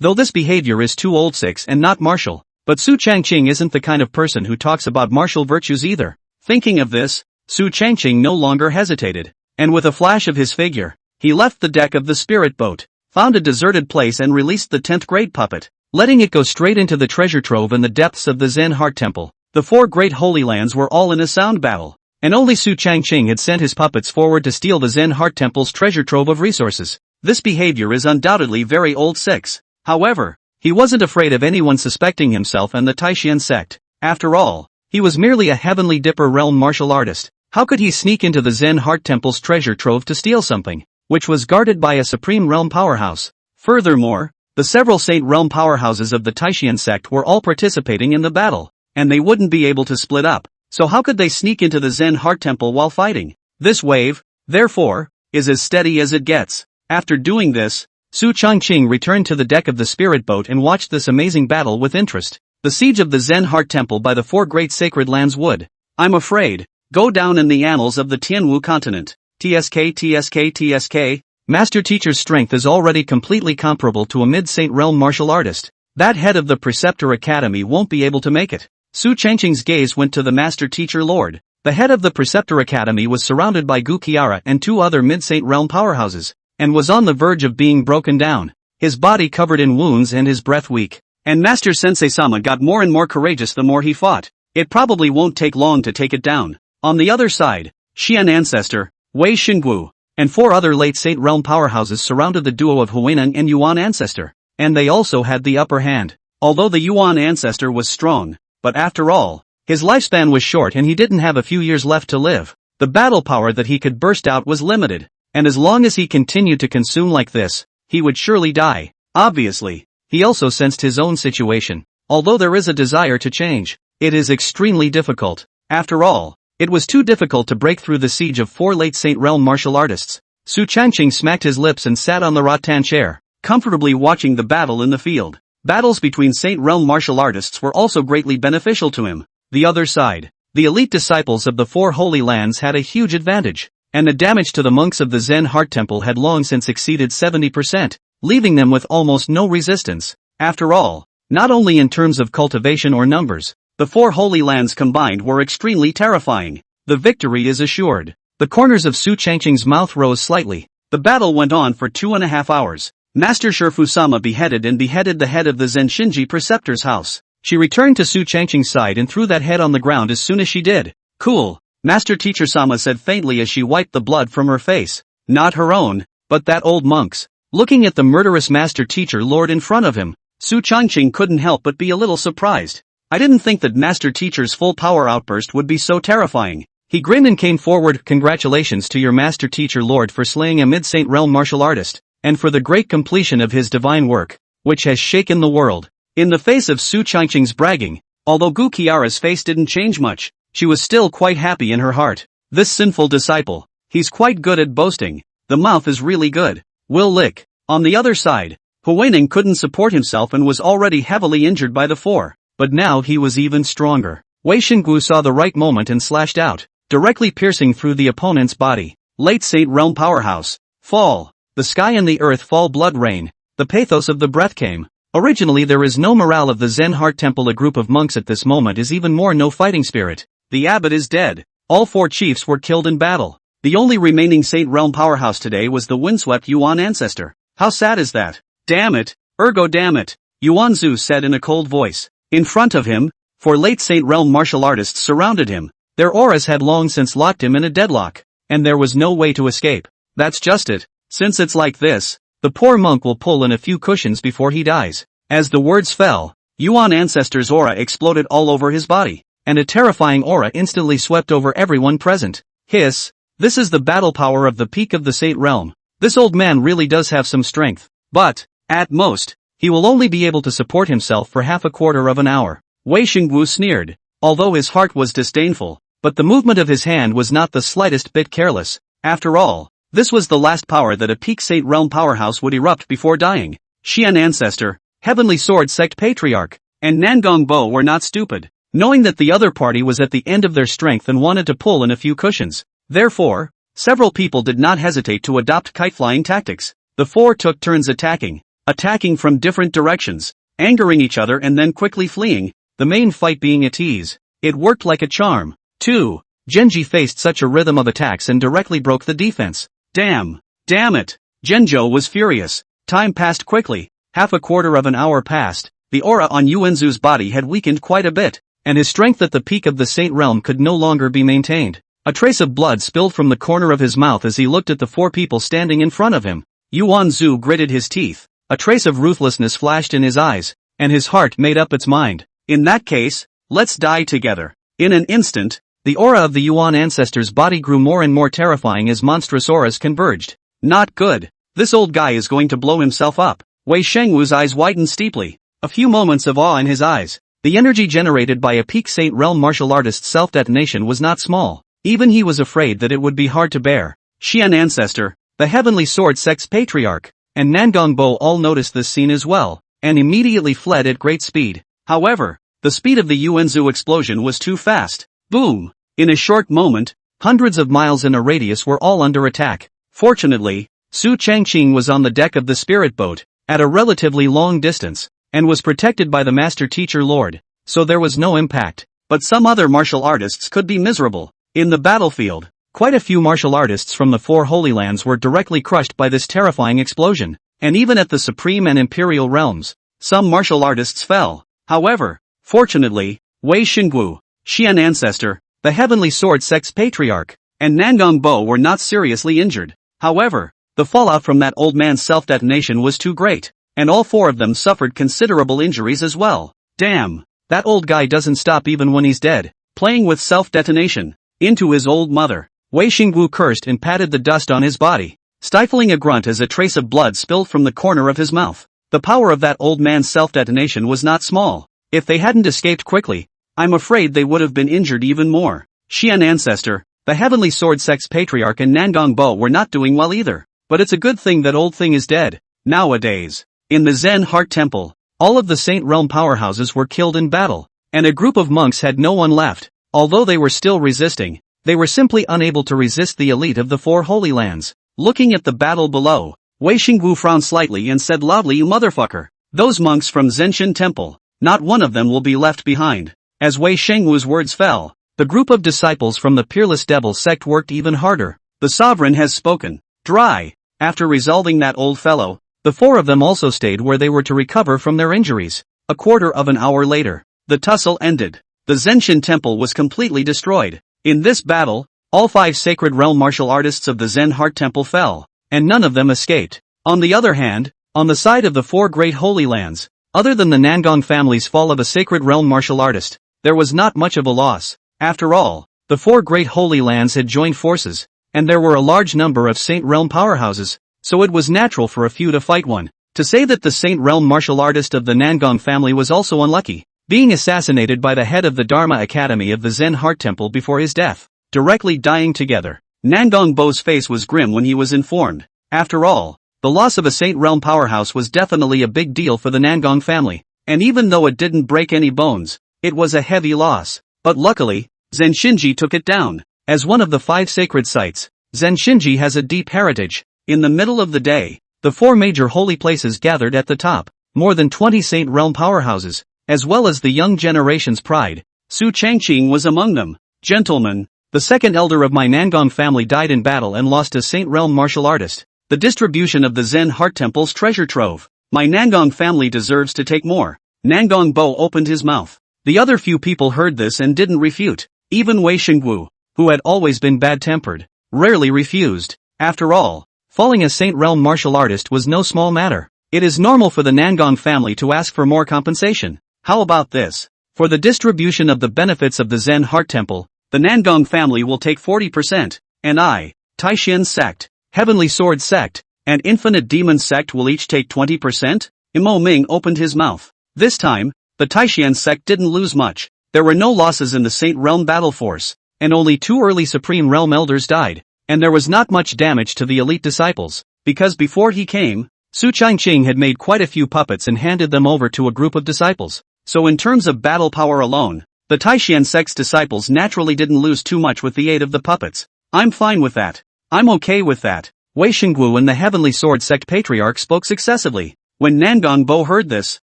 though this behavior is too old six and not martial. But Su Changqing isn't the kind of person who talks about martial virtues either. Thinking of this, Su Changqing no longer hesitated, and with a flash of his figure, he left the deck of the spirit boat, found a deserted place and released the 10th grade puppet, letting it go straight into the treasure trove in the depths of the Zen Heart Temple. The 4 great holy lands were all in a sound battle, and only Su Changqing had sent his puppets forward to steal the Zen Heart Temple's treasure trove of resources. This behavior is undoubtedly very old six. However, he wasn't afraid of anyone suspecting himself and the Taishan sect. After all, he was merely a Heavenly Dipper realm martial artist. How could he sneak into the Zen Heart Temple's treasure trove to steal something, which was guarded by a supreme realm powerhouse? Furthermore, the several Saint Realm powerhouses of the Taishan sect were all participating in the battle, and they wouldn't be able to split up, so how could they sneak into the Zen Heart Temple while fighting? This wave, therefore, is as steady as it gets. After doing this, Su Changqing returned to the deck of the spirit boat and watched this amazing battle with interest. The siege of the Zen Heart Temple by the 4 great sacred lands would, I'm afraid, go down in the annals of the Tianwu continent. TSK. Master Teacher's strength is already completely comparable to a mid-Saint Realm martial artist. That head of the Preceptor Academy won't be able to make it. Su Changqing's gaze went to the Master Teacher Lord. The head of the Preceptor Academy was surrounded by Gu Qiara and 2 other mid-Saint Realm powerhouses, and was on the verge of being broken down, his body covered in wounds and his breath weak. And Master Sensei-sama got more and more courageous the more he fought. It probably won't take long to take it down. On the other side, Xian Ancestor, Wei Xingguo, and 4 other late Saint Realm powerhouses surrounded the duo of Huineng and Yuan Ancestor, and they also had the upper hand. Although the Yuan Ancestor was strong, but after all, his lifespan was short and he didn't have a few years left to live. The battle power that he could burst out was limited, and as long as he continued to consume like this, he would surely die. Obviously, he also sensed his own situation. Although there is a desire to change, it is extremely difficult. After all, it was too difficult to break through the siege of 4 late Saint Realm martial artists. Su Changqing smacked his lips and sat on the rattan chair, comfortably watching the battle in the field. Battles between Saint Realm martial artists were also greatly beneficial to him. The other side, the elite disciples of the 4 holy lands had a huge advantage, and the damage to the monks of the Zen Heart Temple had long since exceeded 70%. Leaving them with almost no resistance. After all, not only in terms of cultivation or numbers, the 4 holy lands combined were extremely terrifying. The victory is assured. The corners of Su Changqing's mouth rose slightly. The battle went on for 2.5 hours. Master Shifu-sama beheaded the head of the Zen Shinji Preceptor's house. She returned to Su Changqing's side and threw that head on the ground as soon as she did. Cool, Master Teacher-sama said faintly as she wiped the blood from her face. Not her own, but that old monk's. Looking at the murderous Master Teacher Lord in front of him, Su Changqing couldn't help but be a little surprised. I didn't think that Master Teacher's full power outburst would be so terrifying. He grinned and came forward. Congratulations to your Master Teacher Lord for slaying a mid-Saint Realm martial artist, and for the great completion of his divine work, which has shaken the world. In the face of Su Changqing's bragging, although Gu Qiara's face didn't change much, she was still quite happy in her heart. This sinful disciple, he's quite good at boasting. The mouth is really good. Will lick. On the other side, Huineng couldn't support himself and was already heavily injured by the 4, but now he was even stronger. Wei Xingguo saw the right moment and slashed out, directly piercing through the opponent's body. Late Saint Realm powerhouse. Fall. The sky and the earth fall. Blood rain. The pathos of the breath came. Originally there is no morale of the Zen Heart Temple. A group of monks at this moment is even more no fighting spirit. The abbot is dead. All 4 chiefs were killed in battle. The only remaining Saint Realm powerhouse today was the windswept Yuan Ancestor. How sad is that? Damn it, ergo damn it, Yuan Zhu said in a cold voice. In front of him, 4 late Saint Realm martial artists surrounded him. Their auras had long since locked him in a deadlock, and there was no way to escape. That's just it. Since it's like this, the poor monk will pull in a few cushions before he dies. As the words fell, Yuan Ancestor's aura exploded all over his body, and a terrifying aura instantly swept over everyone present. Hiss, this is the battle power of the peak of the Saint Realm. This old man really does have some strength, but, at most, he will only be able to support himself for half a quarter of an hour. Wei Xingwu sneered, although his heart was disdainful, but the movement of his hand was not the slightest bit careless. After all, this was the last power that a peak Saint Realm powerhouse would erupt before dying. Xian Ancestor, Heavenly Sword Sect Patriarch, and Nangong Bo were not stupid, knowing that the other party was at the end of their strength and wanted to pull in a few cushions. Therefore, several people did not hesitate to adopt kite-flying tactics. The 4 took turns attacking from different directions, angering each other and then quickly fleeing, the main fight being a tease. It worked like a charm. 2. Genji faced such a rhythm of attacks and directly broke the defense. Damn it! Genjo was furious. Time passed quickly. Half a quarter of an hour passed. The aura on Yuanzu's body had weakened quite a bit, and his strength at the peak of the Saint Realm could no longer be maintained. A trace of blood spilled from the corner of his mouth as he looked at the 4 people standing in front of him. Yuanzu gritted his teeth. A trace of ruthlessness flashed in his eyes, and his heart made up its mind. In that case, let's die together. In an instant, the aura of the Yuan Ancestor's body grew more and more terrifying as monstrous auras converged. Not good. This old guy is going to blow himself up. Wei Shengwu's eyes widened steeply. A few moments of awe in his eyes. The energy generated by a peak Saint Realm martial artist's self-detonation was not small. Even he was afraid that it would be hard to bear. Xian Ancestor, the Heavenly Sword Sect's Patriarch, and Nangong Bo all noticed this scene as well, and immediately fled at great speed. However, the speed of the Yuanzu explosion was too fast. Boom! In a short moment, hundreds of miles in a radius were all under attack. Fortunately, Su Changqing was on the deck of the spirit boat, at a relatively long distance, and was protected by the Master Teacher Lord, so there was no impact. But some other martial artists could be miserable. In the battlefield, quite a few martial artists from the 4 Holy Lands were directly crushed by this terrifying explosion, and even at the Supreme and Imperial realms, some martial artists fell. However, fortunately, Wei Xingwu, Xian Ancestor, the Heavenly Sword Sect's Patriarch, and Nangong Bo were not seriously injured. However, the fallout from that old man's self-detonation was too great, and all 4 of them suffered considerable injuries as well. Damn, that old guy doesn't stop even when he's dead. Playing with self-detonation. Into his old mother. Wei Xingwu cursed and patted the dust on his body, stifling a grunt as a trace of blood spilled from the corner of his mouth. The power of that old man's self-detonation was not small. If they hadn't escaped quickly, I'm afraid they would have been injured even more. Xian Ancestor, the Heavenly Sword Sect's Patriarch and Nangong Bo were not doing well either. But it's a good thing that old thing is dead. Nowadays, in the Zen Heart Temple, all of the Saint Realm powerhouses were killed in battle, and a group of monks had no one left. Although they were still resisting, they were simply unable to resist the elite of the 4 Holy Lands. Looking at the battle below, Wei Xingwu frowned slightly and said loudly, "You motherfucker. Those monks from Zenshin Temple, not one of them will be left behind." As Wei Xingwu's words fell, the group of disciples from the Peerless Devil sect worked even harder. The sovereign has spoken. Dry. After resolving that old fellow, the 4 of them also stayed where they were to recover from their injuries. A quarter of an hour later, the tussle ended. The Zenshin Temple was completely destroyed. In this battle, all 5 Sacred Realm martial artists of the Zen Heart Temple fell, and none of them escaped. On the other hand, on the side of the 4 Great Holy Lands, other than the Nangong family's fall of a Sacred Realm martial artist, there was not much of a loss. After all, the 4 Great Holy Lands had joined forces, and there were a large number of Saint Realm powerhouses, so it was natural for a few to fight one. To say that the Saint Realm martial artist of the Nangong family was also unlucky, being assassinated by the head of the Dharma Academy of the Zen Heart Temple before his death, directly dying together. Nangong Bo's face was grim when he was informed. After all, the loss of a Saint Realm powerhouse was definitely a big deal for the Nangong family, and even though it didn't break any bones, it was a heavy loss. But luckily, Zenshinji took it down. As one of the 5 sacred sites, Zenshinji has a deep heritage. In the middle of the day, the 4 major holy places gathered at the top, more than 20 Saint Realm powerhouses, as well as the young generation's pride. Su Changqing was among them. "Gentlemen, the second elder of my Nangong family died in battle and lost a Saint Realm martial artist. The distribution of the Zen Heart Temple's treasure trove. My Nangong family deserves to take more." Nangong Bo opened his mouth. The other few people heard this and didn't refute. Even Wei Shengwu, who had always been bad-tempered, rarely refused. After all, falling a Saint Realm martial artist was no small matter. It is normal for the Nangong family to ask for more compensation. How about this? For the distribution of the benefits of the Zen Heart Temple, the Nangong family will take 40%, and I, Taishian Sect, Heavenly Sword Sect, and Infinite Demon Sect will each take 20%? Imo Ming opened his mouth. This time, the Taishian Sect didn't lose much. There were no losses in the Saint Realm battle force, and only 2 early Supreme Realm Elders died, and there was not much damage to the elite disciples, because before he came, Su Changqing had made quite a few puppets and handed them over to a group of disciples. So in terms of battle power alone, the Taishian Sect's disciples naturally didn't lose too much with the aid of the puppets. I'm fine with that. I'm okay with that. Wei Shengwu and the Heavenly Sword Sect Patriarch spoke successively. When Nangong Bo heard this,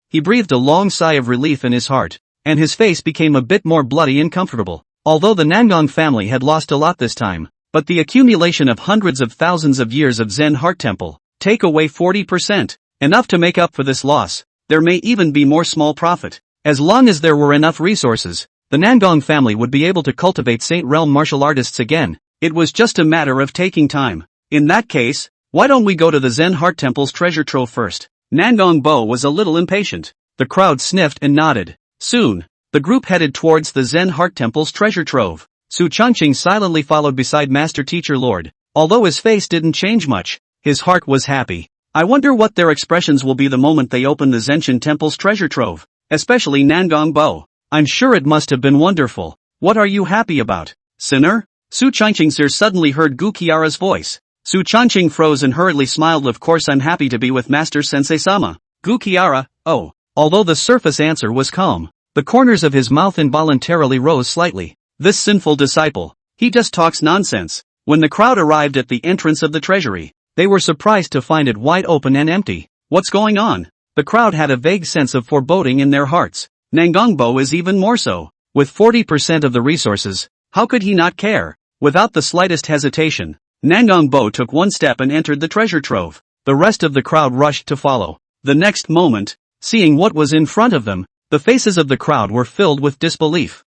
he breathed a long sigh of relief in his heart, and his face became a bit more bloody and comfortable. Although the Nangong family had lost a lot this time, but the accumulation of hundreds of thousands of years of Zen Heart Temple, take away 40%, enough to make up for this loss. There may even be more small profit. As long as there were enough resources, the Nangong family would be able to cultivate Saint Realm martial artists again. It was just a matter of taking time. In that case, why don't we go to the Zen Heart Temple's treasure trove first? Nangong Bo was a little impatient. The crowd sniffed and nodded. Soon, the group headed towards the Zen Heart Temple's treasure trove. Su Changqing silently followed beside Master Teacher Lord. Although his face didn't change much, his heart was happy. I wonder what their expressions will be the moment they open the Zenshin Temple's treasure trove. Especially Nangong Bo. I'm sure it must have been wonderful. What are you happy about, sinner? Su Changqing suddenly heard Gu Qiara's voice. Su Changqing froze and hurriedly smiled. Of course I'm happy to be with Master Sensei-sama. Gu Qiara, oh. Although the surface answer was calm, the corners of his mouth involuntarily rose slightly. This sinful disciple, he just talks nonsense. When the crowd arrived at the entrance of the treasury, they were surprised to find it wide open and empty. What's going on? The crowd had a vague sense of foreboding in their hearts. Nangong Bo is even more so. With 40% of the resources, how could he not care? Without the slightest hesitation, Nangong Bo took one step and entered the treasure trove. The rest of the crowd rushed to follow. The next moment, seeing what was in front of them, the faces of the crowd were filled with disbelief.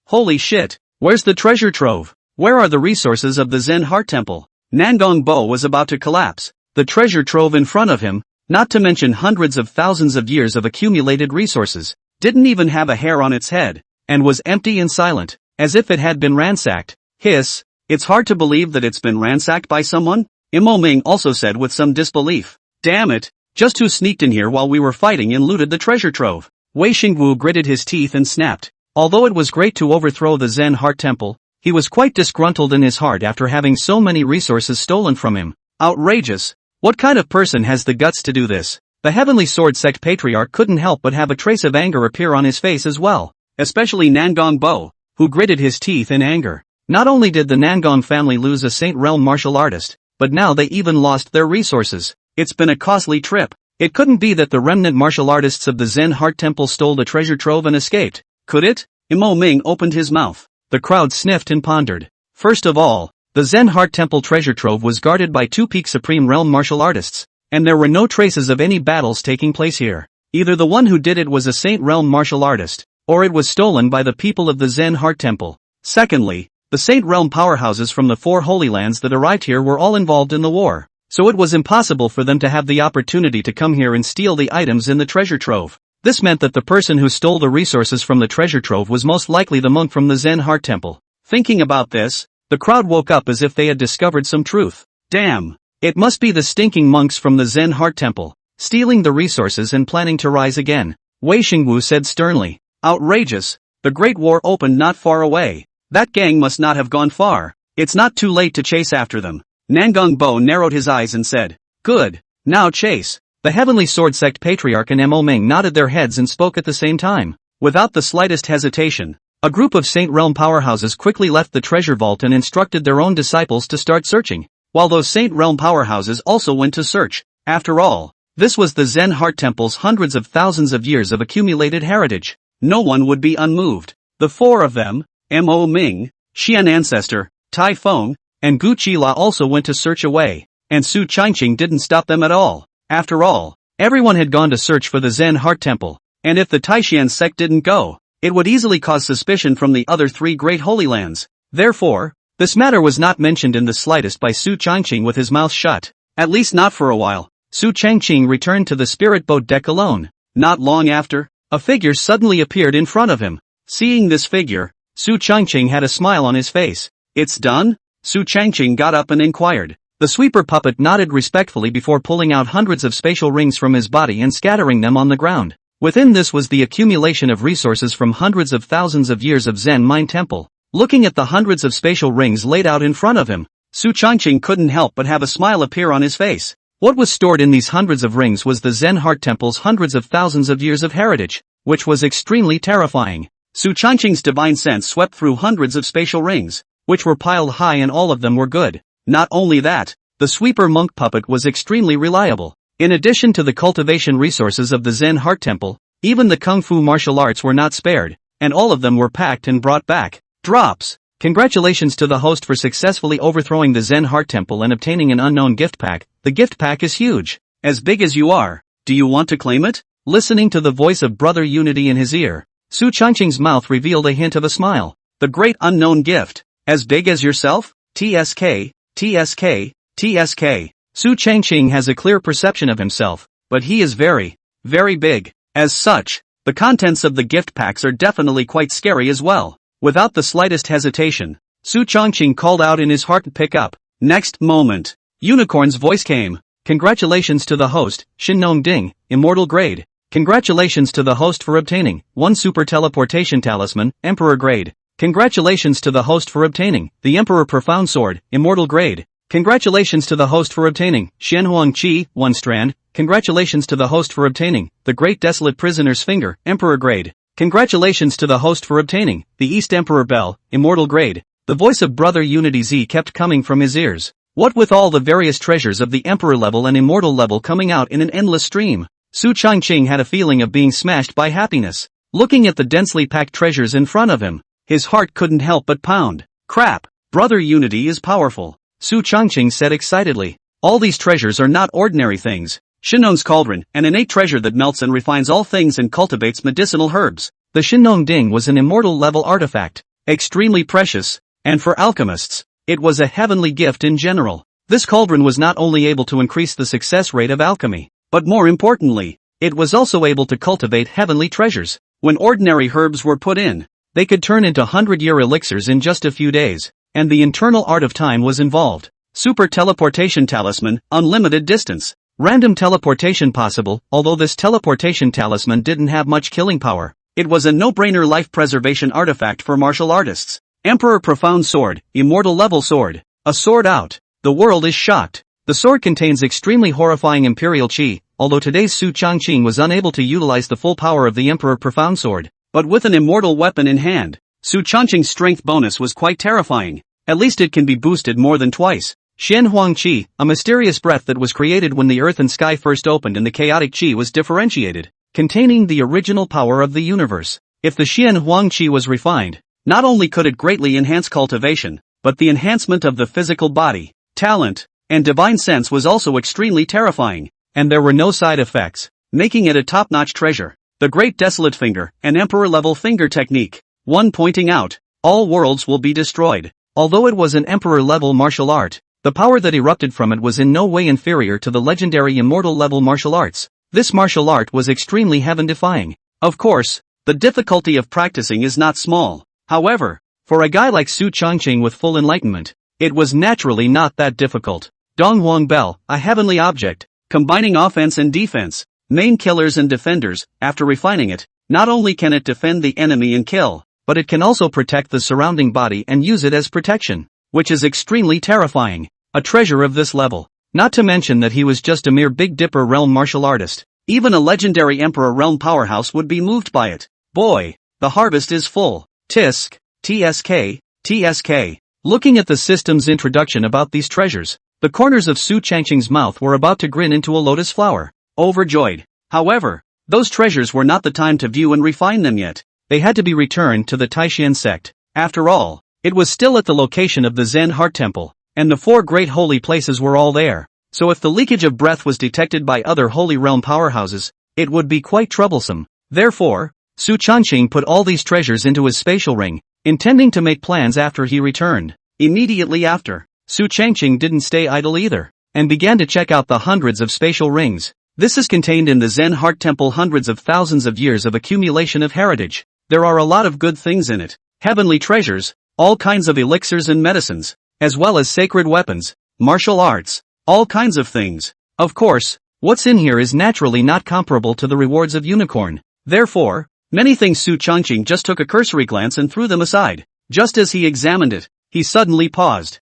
Holy shit, where's the treasure trove? Where are the resources of the Zen Heart Temple? Nangong Bo was about to collapse. The treasure trove in front of him, not to mention hundreds of thousands of years of accumulated resources, didn't even have a hair on its head, and was empty and silent, as if it had been ransacked. Hiss, it's hard to believe that it's been ransacked by someone? Imo Ming also said with some disbelief. Damn it, just who sneaked in here while we were fighting and looted the treasure trove? Wei Shengwu gritted his teeth and snapped. Although it was great to overthrow the Zen Heart Temple, he was quite disgruntled in his heart after having so many resources stolen from him. Outrageous. What kind of person has the guts to do this? The Heavenly Sword Sect Patriarch couldn't help but have a trace of anger appear on his face as well. Especially Nangong Bo, who gritted his teeth in anger. Not only did the Nangong family lose a Saint Realm martial artist, but now they even lost their resources. It's been a costly trip. It couldn't be that the remnant martial artists of the Zen Heart Temple stole the treasure trove and escaped, could it? Imo Ming opened his mouth. The crowd sniffed and pondered. First of all, the Zen Heart Temple treasure trove was guarded by 2 peak Supreme Realm martial artists, and there were no traces of any battles taking place here. Either the one who did it was a Saint Realm martial artist, or it was stolen by the people of the Zen Heart Temple. Secondly, the Saint Realm powerhouses from the 4 Holy Lands that arrived here were all involved in the war, so it was impossible for them to have the opportunity to come here and steal the items in the treasure trove. This meant that the person who stole the resources from the treasure trove was most likely the monk from the Zen Heart Temple. Thinking about this, the crowd woke up as if they had discovered some truth. Damn! It must be the stinking monks from the Zen Heart Temple, stealing the resources and planning to rise again. Wei Shengwu said sternly. Outrageous! The Great War opened not far away. That gang must not have gone far. It's not too late to chase after them. Nangong Bo narrowed his eyes and said, Good, now chase. The Heavenly Sword Sect Patriarch and Mo Ming nodded their heads and spoke at the same time. Without the slightest hesitation, a group of Saint Realm powerhouses quickly left the treasure vault and instructed their own disciples to start searching, while those Saint Realm powerhouses also went to search. After all, this was the Zen Heart Temple's hundreds of thousands of years of accumulated heritage. No one would be unmoved. The 4 of them, Mo Ming, Xian Ancestor, Tai Feng, and Gu Qila also went to search away, and Su Changqing didn't stop them at all. After all, everyone had gone to search for the Zen Heart Temple, and if the Taishian sect didn't go, it would easily cause suspicion from the other 3 great holy lands. Therefore, this matter was not mentioned in the slightest by Su Changqing with his mouth shut. At least not for a while. Su Changqing returned to the spirit boat deck alone. Not long after, a figure suddenly appeared in front of him. Seeing this figure, Su Changqing had a smile on his face. It's done? Su Changqing got up and inquired. The sweeper puppet nodded respectfully before pulling out hundreds of spatial rings from his body and scattering them on the ground. Within this was the accumulation of resources from hundreds of thousands of years of Zen mind temple. Looking at the hundreds of spatial rings laid out in front of him, Su Changqing couldn't help but have a smile appear on his face. What was stored in these hundreds of rings was the Zen heart temple's hundreds of thousands of years of heritage, which was extremely terrifying. Su Changqing's divine sense swept through hundreds of spatial rings, which were piled high, and all of them were good. Not only that, the sweeper monk puppet was extremely reliable. In addition to the cultivation resources of the Zen heart temple, even the kung fu martial arts were not spared, and all of them were packed and brought back. Drops. Congratulations to the host for successfully overthrowing the Zen heart temple and obtaining an unknown gift pack. The gift pack is huge. As big as you are. Do you want to claim it? Listening to the voice of Brother Unity in his ear, Su Changqing's mouth revealed a hint of a smile. The great unknown gift. As big as yourself? TSK, TSK, TSK. Su Changqing has a clear perception of himself, but he is very, very big. As such, the contents of the gift packs are definitely quite scary as well. Without the slightest hesitation, Su Changqing called out in his heart to pick up. Next moment, Unicorn's voice came. Congratulations to the host, Shin Ding, immortal grade. Congratulations to the host for obtaining 1 super teleportation talisman, Emperor grade. Congratulations to the host for obtaining the Emperor Profound Sword, immortal grade. Congratulations to the host for obtaining Xianhuang Qi, 1 strand. Congratulations to the host for obtaining the Great Desolate Prisoner's Finger, Emperor grade. Congratulations to the host for obtaining the East Emperor Bell, immortal grade. The voice of Brother Unity Z kept coming from his ears. What with all the various treasures of the Emperor level and immortal level coming out in an endless stream, Su Changqing had a feeling of being smashed by happiness. Looking at the densely packed treasures in front of him, his heart couldn't help but pound. Crap! Brother Unity is powerful, Su Changqing said excitedly. All these treasures are not ordinary things. Shinnong's cauldron, an innate treasure that melts and refines all things and cultivates medicinal herbs. The Shinnong Ding was an immortal level artifact, extremely precious, and for alchemists, it was a heavenly gift in general. This cauldron was not only able to increase the success rate of alchemy, but more importantly, it was also able to cultivate heavenly treasures. When ordinary herbs were put in, they could turn into 100-year elixirs in just a few days, and the internal art of time was involved. Super teleportation talisman, unlimited distance. Random teleportation possible. Although this teleportation talisman didn't have much killing power, it was a no-brainer life preservation artifact for martial artists. Emperor Profound Sword, immortal level sword. A sword out. The world is shocked. The sword contains extremely horrifying imperial chi, although today's Su Changqing was unable to utilize the full power of the Emperor Profound Sword. But with an immortal weapon in hand, Su Changqing's strength bonus was quite terrifying. At least it can be boosted more than twice. Xianhuang Qi, a mysterious breath that was created when the earth and sky first opened and the chaotic Qi was differentiated, containing the original power of the universe. If the Xianhuang Qi was refined, not only could it greatly enhance cultivation, but the enhancement of the physical body, talent, and divine sense was also extremely terrifying, and there were no side effects, making it a top-notch treasure. The Great Desolate Finger, an emperor-level finger technique. One pointing out, all worlds will be destroyed. Although it was an emperor-level martial art, the power that erupted from it was in no way inferior to the legendary immortal-level martial arts. This martial art was extremely heaven-defying. Of course, the difficulty of practicing is not small. However, for a guy like Su Changqing with full enlightenment, it was naturally not that difficult. Donghuang Bell, a heavenly object, combining offense and defense, main killers and defenders. After refining it, not only can it defend the enemy and kill, but it can also protect the surrounding body and use it as protection, which is extremely terrifying. A treasure of this level. Not to mention that he was just a mere Big Dipper realm martial artist. Even a legendary Emperor realm powerhouse would be moved by it. Boy, the harvest is full. Tisk, TSK, TSK. Looking at the system's introduction about these treasures, the corners of Su Changqing's mouth were about to grin into a lotus flower. Overjoyed. However, those treasures were not the time to view and refine them yet. They had to be returned to the Taishan sect. After all, it was still at the location of the Zen Heart Temple, and the 4 great holy places were all there. So if the leakage of breath was detected by other holy realm powerhouses, it would be quite troublesome. Therefore, Su Changqing put all these treasures into his spatial ring, intending to make plans after he returned. Immediately after, Su Changqing didn't stay idle either, and began to check out the hundreds of spatial rings. This is contained in the Zen Heart Temple, hundreds of thousands of years of accumulation of heritage. There are a lot of good things in it. Heavenly treasures, all kinds of elixirs and medicines, as well as sacred weapons, martial arts, all kinds of things. Of course, what's in here is naturally not comparable to the rewards of unicorn. Therefore, many things Su Changqing just took a cursory glance and threw them aside. Just as he examined it, he suddenly paused.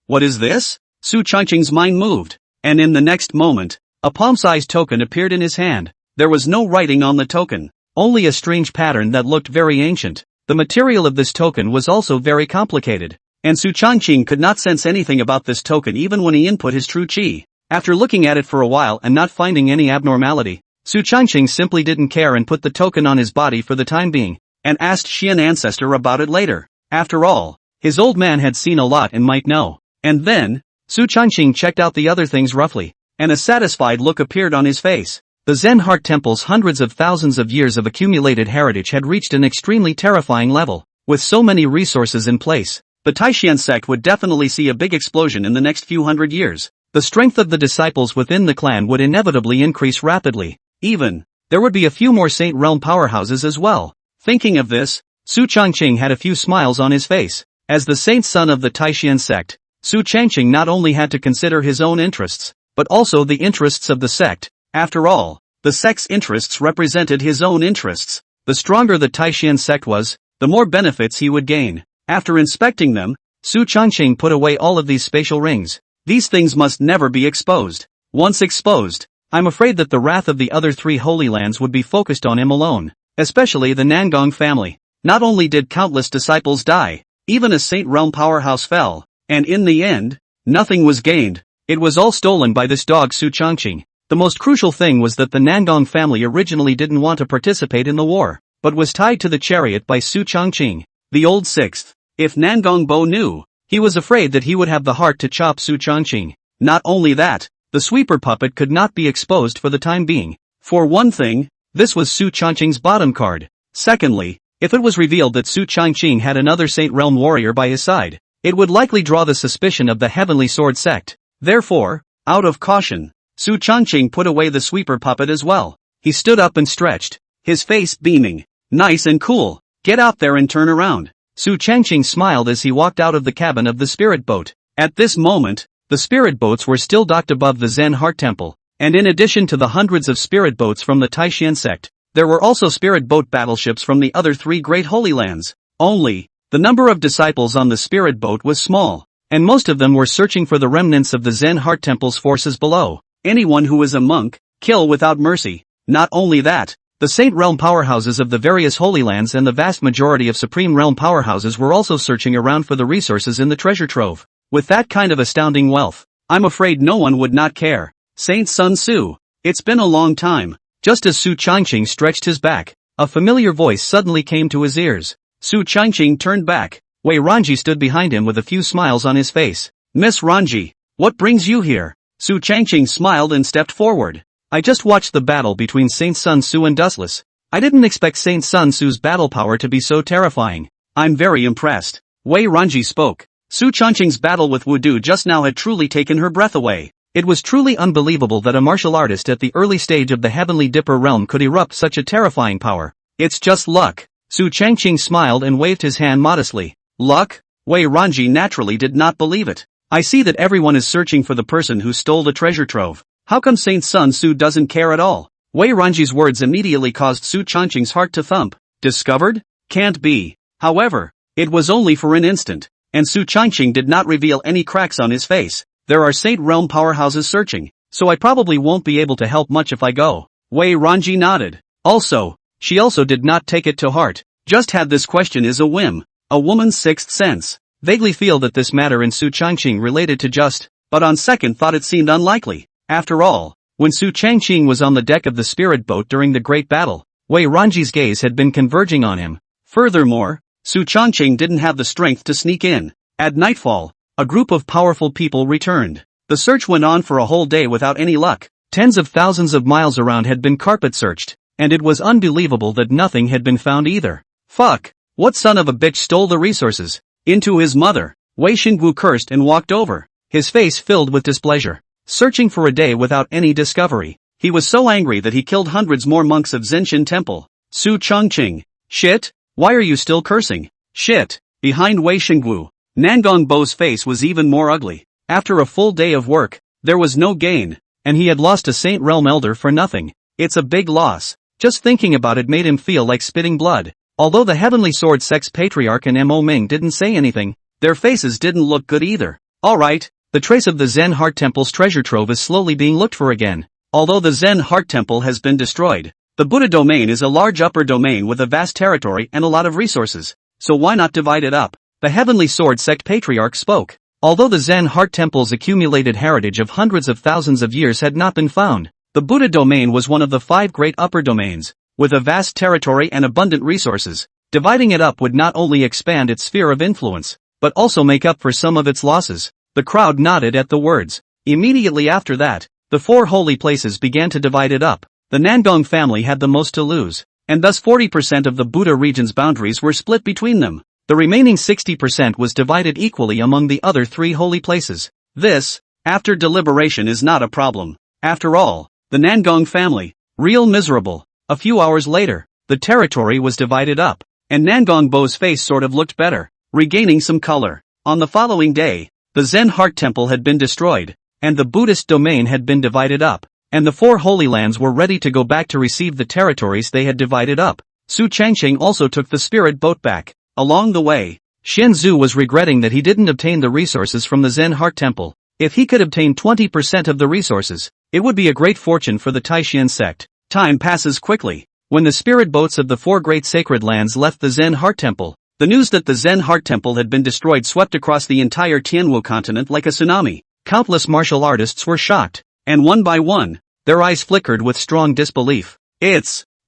What is this? Su Changqing's mind moved, and in the next moment, a palm-sized token appeared in his hand. There was no writing on the token, only a strange pattern that looked very ancient. The material of this token was also very complicated, and Su Changqing could not sense anything about this token even when he input his true qi. After looking at it for a while and not finding any abnormality, Su Changqing simply didn't care and put the token on his body for the time being, and asked Xian Ancestor about it later. After all, his old man had seen a lot and might know. And then, Su Changqing checked out the other things roughly, and a satisfied look appeared on his face. The Zen Heart Temple's hundreds of thousands of years of accumulated heritage had reached an extremely terrifying level. With so many resources in place, the Taishan sect would definitely see a big explosion in the next few hundred years. The strength of the disciples within the clan would inevitably increase rapidly. There would be a few more Saint Realm powerhouses as well. Thinking of this, Su Changqing had a few smiles on his face. As the saint son of the Taishan sect, Su Changqing not only had to consider his own interests, but also the interests of the sect. After all, the sect's interests represented his own interests. The stronger the Taishan sect was, the more benefits he would gain. After inspecting them, Su Changqing put away all of these spatial rings. These things must never be exposed. Once exposed, I'm afraid that the wrath of the other three Holy Lands would be focused on him alone, especially the Nangong family. Not only did countless disciples die, even a Saint Realm powerhouse fell, and in the end, nothing was gained. It was all stolen by this dog Su Changqing. The most crucial thing was that the Nangong family originally didn't want to participate in the war, but was tied to the chariot by Su Changqing, the old sixth. If Nangong Bo knew, he was afraid that he would have the heart to chop Su Changqing. Not only that, the sweeper puppet could not be exposed for the time being. For one thing, this was Su Changqing's bottom card. Secondly, if it was revealed that Su Changqing had another Saint Realm warrior by his side, it would likely draw the suspicion of the Heavenly Sword sect. Therefore, out of caution, Su Changqing put away the sweeper puppet as well. He stood up and stretched, his face beaming. Nice and cool. Get out there and turn around. Su Changqing smiled as he walked out of the cabin of the spirit boat. At this moment, the spirit boats were still docked above the Zen Heart Temple, and in addition to the hundreds of spirit boats from the Taishan sect, there were also spirit boat battleships from the other three great Holy Lands. Only, the number of disciples on the spirit boat was small, and most of them were searching for the remnants of the Zen Heart Temple's forces below. Anyone who is a monk, kill without mercy. Not only that, the Saint Realm powerhouses of the various Holy Lands and the vast majority of Supreme Realm powerhouses were also searching around for the resources in the treasure trove. With that kind of astounding wealth, I'm afraid no one would not care. Saint Sun Su. It's been a long time. Just as Su Changqing stretched his back, a familiar voice suddenly came to his ears. Su Changqing turned back. Wei Ranji stood behind him with a few smiles on his face. Miss Ranji, what brings you here? Su Changqing smiled and stepped forward. I just watched the battle between Saint Sun Su and Dustless. I didn't expect Saint Sun Su's battle power to be so terrifying. I'm very impressed. Wei Ranji spoke. Su Changqing's battle with Wudu just now had truly taken her breath away. It was truly unbelievable that a martial artist at the early stage of the Heavenly Dipper realm could erupt such a terrifying power. It's just luck. Su Changqing smiled and waved his hand modestly. Luck? Wei Ranji naturally did not believe it. I see that everyone is searching for the person who stole the treasure trove. How come Saint Sun Su doesn't care at all? Wei Ranji's words immediately caused Su Changqing's heart to thump. Discovered? Can't be. However, it was only for an instant, and Su Changqing did not reveal any cracks on his face. There are Saint Realm powerhouses searching, so I probably won't be able to help much if I go. Wei Ranji nodded. Also, she also did not take it to heart. Just had this question is a whim. A woman's sixth sense. Vaguely feel that this matter in Su Changqing related to just, but on second thought it seemed unlikely. After all, when Su Changqing was on the deck of the spirit boat during the great battle, Wei Ranji's gaze had been converging on him. Furthermore, Su Changqing didn't have the strength to sneak in. At nightfall, a group of powerful people returned. The search went on for a whole day without any luck. Tens of thousands of miles around had been carpet searched, and it was unbelievable that nothing had been found either. Fuck! What son of a bitch stole the resources? Into his mother. Wei Xingwu cursed and walked over, his face filled with displeasure. Searching for a day without any discovery, he was so angry that he killed hundreds more monks of Zenshin Temple. Su Chongqing. Shit? Why are you still cursing? Shit. Behind Wei Xingwu, Nangong Bo's face was even more ugly. After a full day of work, there was no gain, and he had lost a Saint Realm Elder for nothing. It's a big loss. Just thinking about it made him feel like spitting blood. Although the Heavenly Sword Sect's Patriarch and Mo Ming didn't say anything, their faces didn't look good either. Alright, the trace of the Zen Heart Temple's treasure trove is slowly being looked for again. Although the Zen Heart Temple has been destroyed, the Buddha domain is a large upper domain with a vast territory and a lot of resources. So why not divide it up? The Heavenly Sword Sect Patriarch spoke. Although the Zen Heart Temple's accumulated heritage of hundreds of thousands of years had not been found, the Buddha domain was one of the 5 great upper domains, with a vast territory and abundant resources. Dividing it up would not only expand its sphere of influence, but also make up for some of its losses. The crowd nodded at the words. Immediately after that, the 4 holy places began to divide it up. The Nangong family had the most to lose, and thus 40% of the Buddha region's boundaries were split between them. The remaining 60% was divided equally among the other 3 holy places. This, after deliberation, is not a problem. After all, the Nangong family, real miserable. A few hours later, the territory was divided up, and Nangong Bo's face sort of looked better, regaining some color. On the following day, the Zen Heart Temple had been destroyed, and the Buddhist domain had been divided up, and the 4 holy lands were ready to go back to receive the territories they had divided up. Su Changqing also took the spirit boat back. Along the way, Shen Zhu was regretting that he didn't obtain the resources from the Zen Heart Temple. If he could obtain 20% of the resources, it would be a great fortune for the Taishan sect. Time passes quickly. When the spirit boats of the 4 great sacred lands left the Zen Heart Temple, the news that the Zen Heart Temple had been destroyed swept across the entire Tianwu continent like a tsunami. Countless martial artists were shocked, and one by one, their eyes flickered with strong disbelief.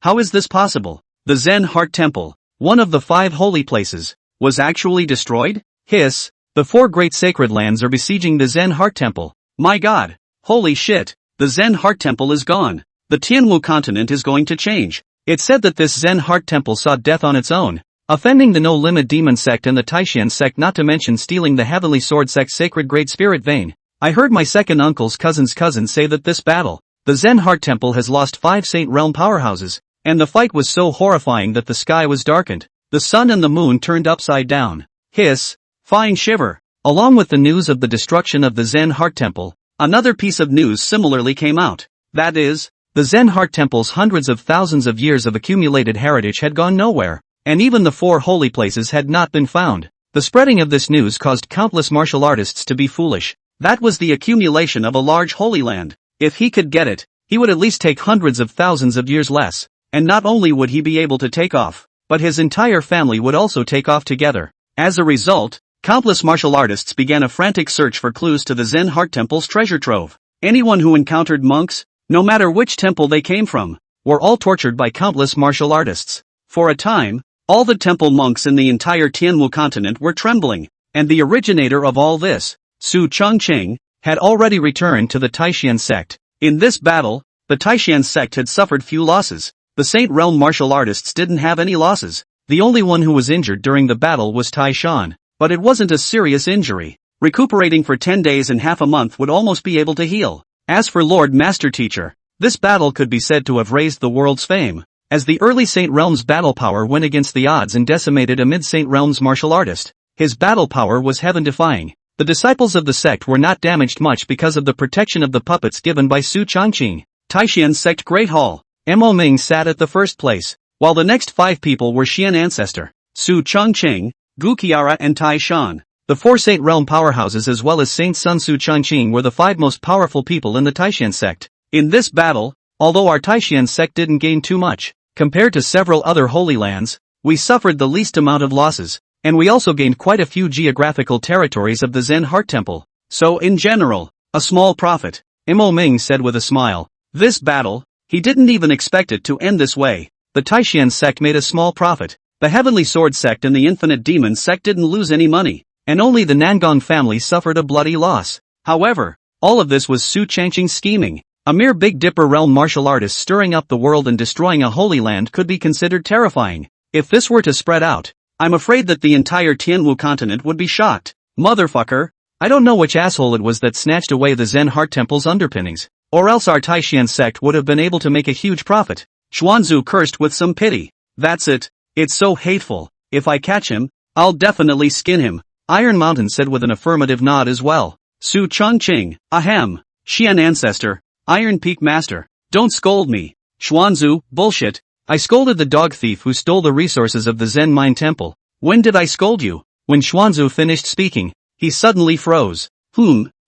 How is this possible? The Zen Heart Temple, one of the 5 holy places, was actually destroyed? The 4 great sacred lands are besieging the Zen Heart Temple. My god! Holy shit! The Zen Heart Temple is gone. The Tianwu continent is going to change. It's said that this Zen Heart Temple sought death on its own, offending the No Limit Demon sect and the Taishan sect, not to mention stealing the Heavenly Sword sect's sacred Great Spirit vein. I heard my second uncle's cousin's cousin say that this battle, the Zen Heart Temple has lost 5 Saint Realm powerhouses, and the fight was so horrifying that the sky was darkened. The sun and the moon turned upside down. Fine shiver. Along with the news of the destruction of the Zen Heart Temple, another piece of news similarly came out. That is, the Zen Heart Temple's hundreds of thousands of years of accumulated heritage had gone nowhere, and even the 4 holy places had not been found. The spreading of this news caused countless martial artists to be foolish. That was the accumulation of a large holy land. If he could get it, he would at least take hundreds of thousands of years less, and not only would he be able to take off, but his entire family would also take off together. As a result, countless martial artists began a frantic search for clues to the Zen Heart Temple's treasure trove. Anyone who encountered monks, no matter which temple they came from, were all tortured by countless martial artists. For a time, all the temple monks in the entire Tianwu continent were trembling, and the originator of all this, Su Chongqing, had already returned to the Taishan sect. In this battle, the Taishan sect had suffered few losses. The Saint Realm martial artists didn't have any losses. The only one who was injured during the battle was Taishan, but it wasn't a serious injury. Recuperating for 10 days and half a month would almost be able to heal. As for Lord Master Teacher, this battle could be said to have raised the world's fame, as the early Saint Realm's battle power went against the odds and decimated a mid-Saint Realm's martial artist. His battle power was heaven-defying. The disciples of the sect were not damaged much because of the protection of the puppets given by Su Chongqing. Taishan Sect Great Hall. Mo Ming sat at the first place, while the next 5 people were Xian Ancestor, Su Chongqing, Gu Qiara and Taishan. The 4 Saint Realm powerhouses as well as Saint Sun Su Chongqing were the 5 most powerful people in the Taishan sect. In this battle, although our Taishan sect didn't gain too much, compared to several other holy lands, we suffered the least amount of losses, and we also gained quite a few geographical territories of the Zen Heart Temple. So in general, a small profit, Mo Ming said with a smile. This battle, he didn't even expect it to end this way. The Taishan sect made a small profit. The Heavenly Sword sect and the Infinite Demon sect didn't lose any money, and only the Nangong family suffered a bloody loss. However, all of this was Su Changqing's scheming. A mere Big Dipper realm martial artist stirring up the world and destroying a holy land could be considered terrifying. If this were to spread out, I'm afraid that the entire Tianwu continent would be shocked. Motherfucker. I don't know which asshole it was that snatched away the Zen Heart Temple's underpinnings, or else our Taishan sect would have been able to make a huge profit. Xuanzu cursed with some pity. That's it. It's so hateful. If I catch him, I'll definitely skin him. Iron Mountain said with an affirmative nod as well. Su Chongqing, ahem. Xian ancestor. Iron Peak master. Don't scold me. Xuanzu, bullshit. I scolded the dog thief who stole the resources of the Zen Mine Temple. When did I scold you? When Xuanzu finished speaking, he suddenly froze.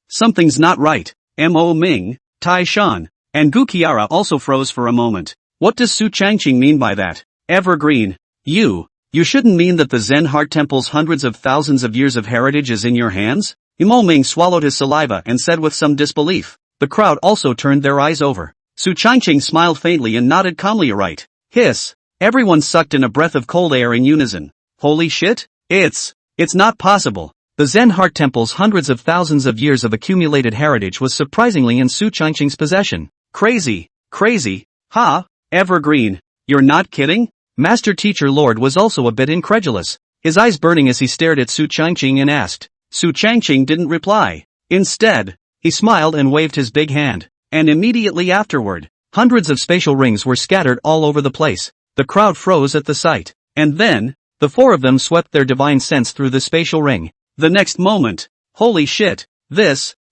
Something's not right. Mo Ming, Tai Shan, and Gu Qiara also froze for a moment. What does Su Changqing mean by that? Evergreen. You shouldn't mean that the Zen Heart Temple's hundreds of thousands of years of heritage is in your hands? Mo Ming swallowed his saliva and said with some disbelief. The crowd also turned their eyes over. Su Changqing smiled faintly and nodded calmly. Right. Hiss. Everyone sucked in a breath of cold air in unison. Holy shit? It's not possible. The Zen Heart Temple's hundreds of thousands of years of accumulated heritage was surprisingly in Su Changqing's possession. Crazy. Ha? Evergreen. You're not kidding? Master Teacher Lord was also a bit incredulous, his eyes burning as he stared at Su Changqing and asked. Su Changqing didn't reply. Instead, he smiled and waved his big hand. And immediately afterward, hundreds of spatial rings were scattered all over the place. The crowd froze at the sight. And then, the four of them swept their divine sense through the spatial ring. The next moment, holy shit,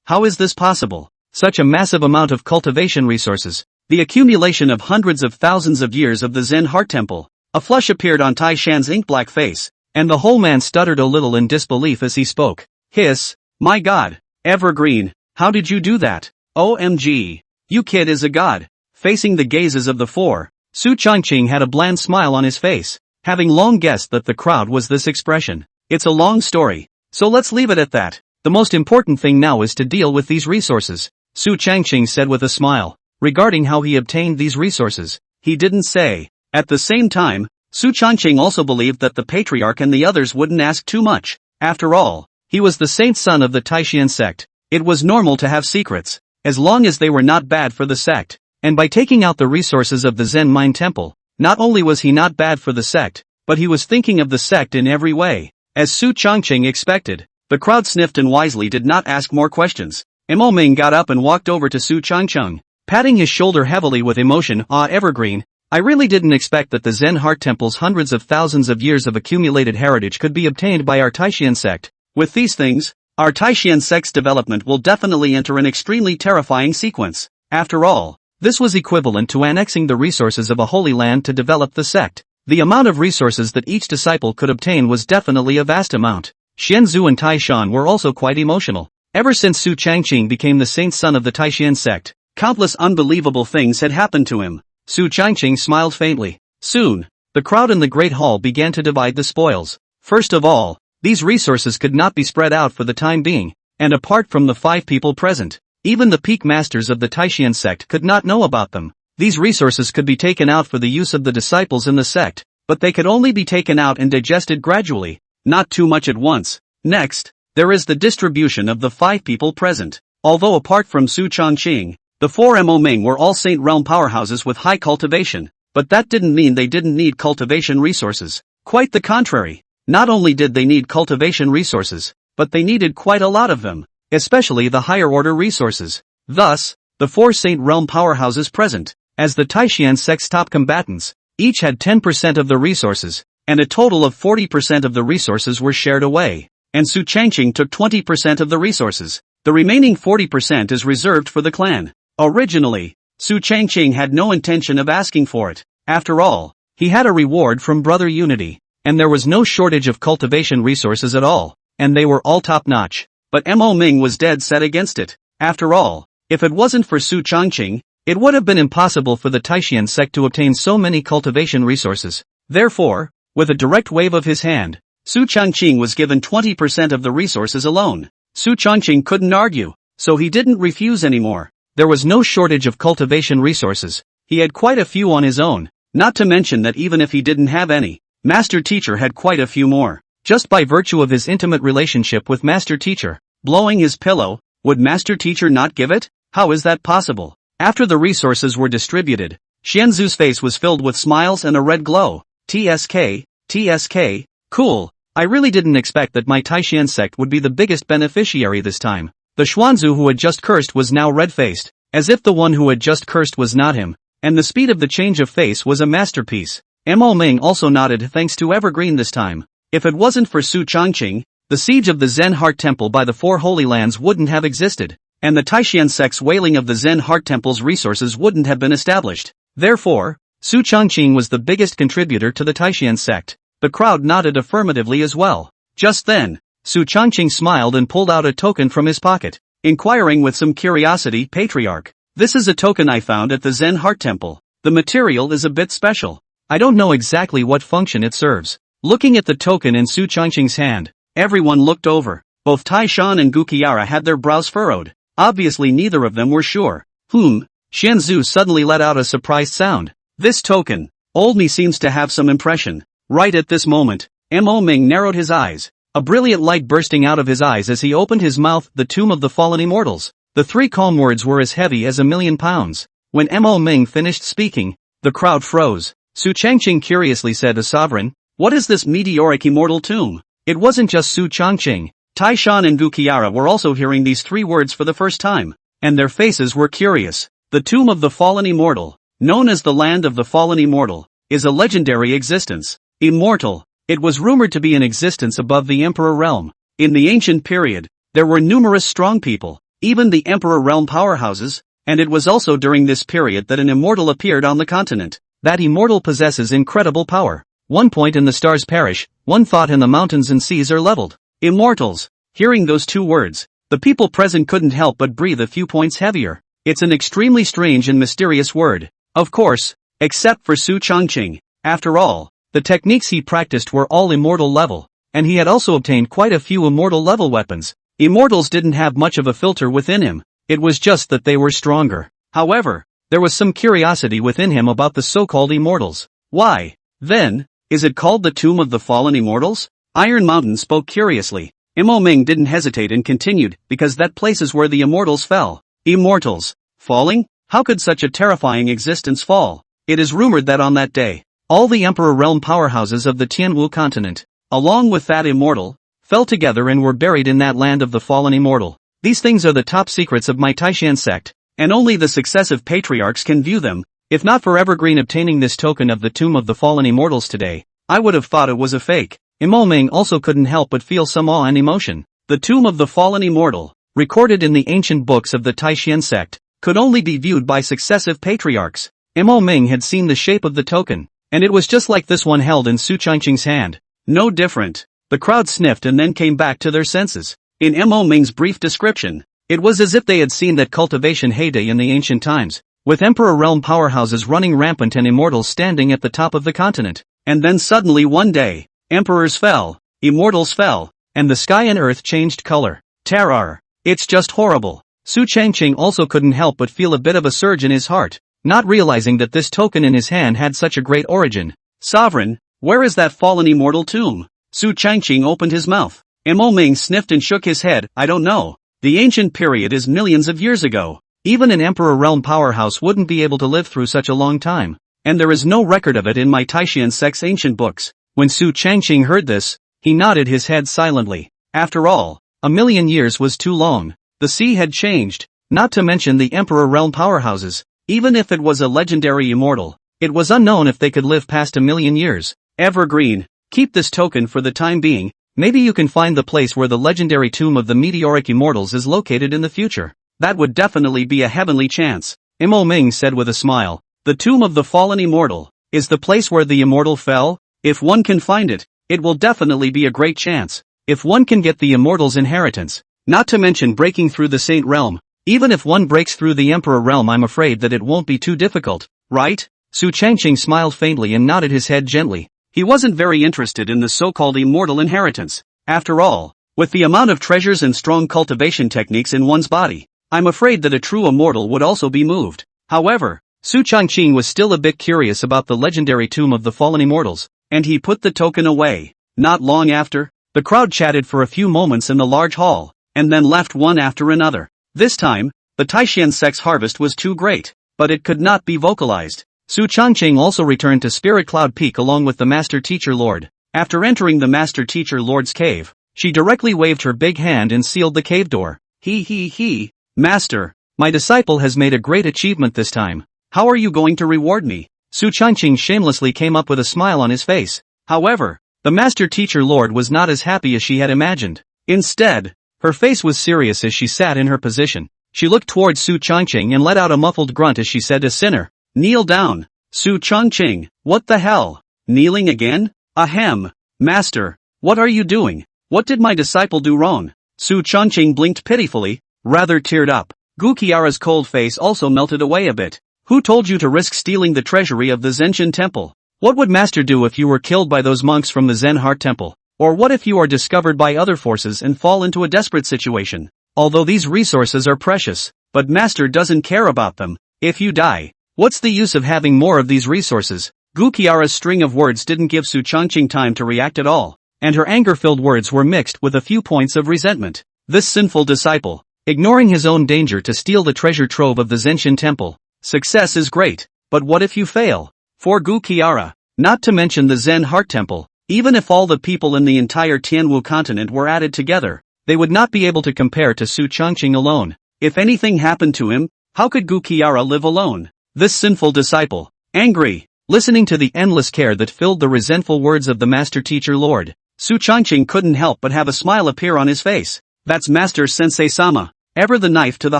how is this possible? Such a massive amount of cultivation resources, the accumulation of hundreds of thousands of years of the Zen Heart Temple. A flush appeared on Tai Shan's ink-black face, and the whole man stuttered a little in disbelief as he spoke. Hiss, my god, Evergreen, how did you do that? OMG, you kid is a god. Facing the gazes of the four, Su Changqing had a bland smile on his face, having long guessed that the crowd was this expression. It's a long story, so let's leave it at that. The most important thing now is to deal with these resources, Su Changqing said with a smile. Regarding how he obtained these resources, he didn't say. At the same time, Su Changqing also believed that the patriarch and the others wouldn't ask too much. After all, he was the saint son of the Taishan sect. It was normal to have secrets, as long as they were not bad for the sect. And by taking out the resources of the Zen Mine Temple, not only was he not bad for the sect, but he was thinking of the sect in every way. As Su Changqing expected, the crowd sniffed and wisely did not ask more questions. Mo Ming got up and walked over to Su Changqing, patting his shoulder heavily with emotion. Evergreen, I really didn't expect that the Zen Heart Temple's hundreds of thousands of years of accumulated heritage could be obtained by our Taishan sect. With these things, our Taishan sect's development will definitely enter an extremely terrifying sequence. After all, this was equivalent to annexing the resources of a holy land to develop the sect. The amount of resources that each disciple could obtain was definitely a vast amount. Xianzu and Taishan were also quite emotional. Ever since Su Changqing became the saint son of the Taishan sect, countless unbelievable things had happened to him. Su Changqing smiled faintly. Soon, the crowd in the Great Hall began to divide the spoils. First of all, these resources could not be spread out for the time being, and apart from the 5 people present, even the peak masters of the Taishan sect could not know about them. These resources could be taken out for the use of the disciples in the sect, but they could only be taken out and digested gradually, not too much at once. Next, there is the distribution of the 5 people present. Although apart from Su Changqing, the 4 Mo Ming were all Saint Realm powerhouses with high cultivation, but that didn't mean they didn't need cultivation resources. Quite the contrary. Not only did they need cultivation resources, but they needed quite a lot of them, especially the higher order resources. Thus, the 4 Saint Realm powerhouses present, as the Taishan sect's top combatants, each had 10% of the resources, and a total of 40% of the resources were shared away. And Su Changqing took 20% of the resources. The remaining 40% is reserved for the clan. Originally, Su Changqing had no intention of asking for it. After all, he had a reward from Brother Unity, and there was no shortage of cultivation resources at all, and they were all top-notch. But Mo Ming was dead set against it. After all, if it wasn't for Su Changqing, it would have been impossible for the Taishan sect to obtain so many cultivation resources. Therefore, with a direct wave of his hand, Su Changqing was given 20% of the resources alone. Su Changqing couldn't argue, so he didn't refuse anymore. There was no shortage of cultivation resources. He had quite a few on his own, not to mention that even if he didn't have any, Master Teacher had quite a few more. Just by virtue of his intimate relationship with Master Teacher, blowing his pillow, would Master Teacher not give it? How is that possible? After the resources were distributed, Xianzu's face was filled with smiles and a red glow. TSK, TSK, cool. I really didn't expect that my Taishan sect would be the biggest beneficiary this time. The Xuanzu who had just cursed was now red-faced, as if the one who had just cursed was not him, and the speed of the change of face was a masterpiece. Mo Ming also nodded thanks to Evergreen this time. If it wasn't for Su Changqing, the siege of the Zen Heart Temple by the Four Holy Lands wouldn't have existed, and the Taishan sect's wailing of the Zen Heart Temple's resources wouldn't have been established. Therefore, Su Changqing was the biggest contributor to the Taishan sect. The crowd nodded affirmatively as well. Just then, Su Changqing smiled and pulled out a token from his pocket, inquiring with some curiosity, Patriarch. This is a token I found at the Zen Heart Temple. The material is a bit special. I don't know exactly what function it serves. Looking at the token in Su Changqing's hand, everyone looked over. Both Taishan and Guqiara had their brows furrowed. Obviously neither of them were sure. Xianzu suddenly let out a surprised sound. This token, old me seems to have some impression. Right at this moment, Mo Ming narrowed his eyes, a brilliant light bursting out of his eyes as he opened his mouth. The Tomb of the Fallen Immortals. The three calm words were as heavy as 1,000,000 pounds. When Mo Ming finished speaking, the crowd froze. Su Changqing curiously said to Sovereign, "What is this meteoric immortal tomb?" It wasn't just Su Changqing. Taishan and Guqiara were also hearing these three words for the first time, and their faces were curious. The Tomb of the Fallen Immortal, known as the Land of the Fallen Immortal, is a legendary existence. Immortal. It was rumored to be in existence above the Emperor Realm. In the ancient period, there were numerous strong people, even the Emperor Realm powerhouses, and it was also during this period that an immortal appeared on the continent. That immortal possesses incredible power. One point in the stars perish, one thought in the mountains and seas are leveled. Immortals. Hearing those two words, the people present couldn't help but breathe a few points heavier. It's an extremely strange and mysterious word. Of course, except for Su Changqing. After all, the techniques he practiced were all immortal level, and he had also obtained quite a few immortal level weapons. Immortals didn't have much of a filter within him, it was just that they were stronger. However, there was some curiosity within him about the so-called immortals. Why, then, is it called the Tomb of the Fallen Immortals? Iron Mountain spoke curiously. Mo Ming didn't hesitate and continued, because that place is where the immortals fell. Immortals? Falling? How could such a terrifying existence fall? It is rumored that on that day, all the Emperor Realm powerhouses of the Tianwu continent, along with that immortal, fell together and were buried in that land of the fallen immortal. These things are the top secrets of my Taishan sect, and only the successive patriarchs can view them. If not for Evergreen obtaining this token of the Tomb of the Fallen Immortals today, I would have thought it was a fake. Mo Ming also couldn't help but feel some awe and emotion. The Tomb of the Fallen Immortal, recorded in the ancient books of the Taishan sect, could only be viewed by successive patriarchs. Mo Ming had seen the shape of the token, and it was just like this one held in Su Changqing's hand. No different. The crowd sniffed and then came back to their senses. In Mo Ming's brief description, it was as if they had seen that cultivation heyday in the ancient times, with Emperor Realm powerhouses running rampant and immortals standing at the top of the continent. And then suddenly one day, emperors fell, immortals fell, and the sky and earth changed color. Terror. It's just horrible. Su Changqing also couldn't help but feel a bit of a surge in his heart, not realizing that this token in his hand had such a great origin. Sovereign, where is that fallen immortal tomb? Su Changqing opened his mouth. Mo Ming sniffed and shook his head. I don't know. The ancient period is millions of years ago. Even an Emperor Realm powerhouse wouldn't be able to live through such a long time. And there is no record of it in my Taishan sect's ancient books. When Su Changqing heard this, he nodded his head silently. After all, 1,000,000 years was too long. The sea had changed, not to mention the Emperor Realm powerhouses. Even if it was a legendary immortal, it was unknown if they could live past 1,000,000 years. Evergreen, keep this token for the time being. Maybe you can find the place where the legendary tomb of the meteoric immortals is located in the future. That would definitely be a heavenly chance. Mo Ming said with a smile. The tomb of the fallen immortal is the place where the immortal fell. If one can find it, it will definitely be a great chance. If one can get the immortal's inheritance, not to mention breaking through the Saint Realm. Even if one breaks through the Emperor Realm, I'm afraid that it won't be too difficult, right? Su Changqing smiled faintly and nodded his head gently. He wasn't very interested in the so-called immortal inheritance. After all, with the amount of treasures and strong cultivation techniques in one's body, I'm afraid that a true immortal would also be moved. However, Su Changqing was still a bit curious about the legendary tomb of the fallen immortals, and he put the token away. Not long after, the crowd chatted for a few moments in the large hall, and then left one after another. This time, The Taishan sex harvest was too great, but it could not be vocalized. Su Changqing also returned to Spirit Cloud Peak along with the Master Teacher Lord. After entering the Master Teacher Lord's cave, she directly waved her big hand and sealed the cave door. He, Master, my disciple has made a great achievement this time. How are you going to reward me? Su Changqing shamelessly came up with a smile on his face. However, the Master Teacher Lord was not as happy as she had imagined. Instead, her face was serious as she sat in her position. She looked towards Su Changqing and let out a muffled grunt as she said to Sinner, "Kneel down." Su Changqing, what the hell? Kneeling again? Ahem. Master, what are you doing? What did my disciple do wrong? Su Changqing blinked pitifully, rather teared up. Gu Qiara's cold face also melted away a bit. Who told you to risk stealing the treasury of the Zenshin Temple? What would Master do if you were killed by those monks from the Zen Heart Temple? Or what if you are discovered by other forces and fall into a desperate situation? Although these resources are precious, but Master doesn't care about them. If you die, what's the use of having more of these resources? Gu Qiara's string of words didn't give Su Changqing time to react at all, and her anger-filled words were mixed with a few points of resentment. This sinful disciple, ignoring his own danger to steal the treasure trove of the Zenshin Temple. Success is great, but what if you fail? For Gu Qiara, not to mention the Zen Heart Temple, even if all the people in the entire Tianwu continent were added together, they would not be able to compare to Su Changqing alone. If anything happened to him, how could Gu Qiara live alone? This sinful disciple, angry, listening to the endless care that filled the resentful words of the Master Teacher Lord, Su Changqing couldn't help but have a smile appear on his face. That's Master Sensei-sama, ever the knife to the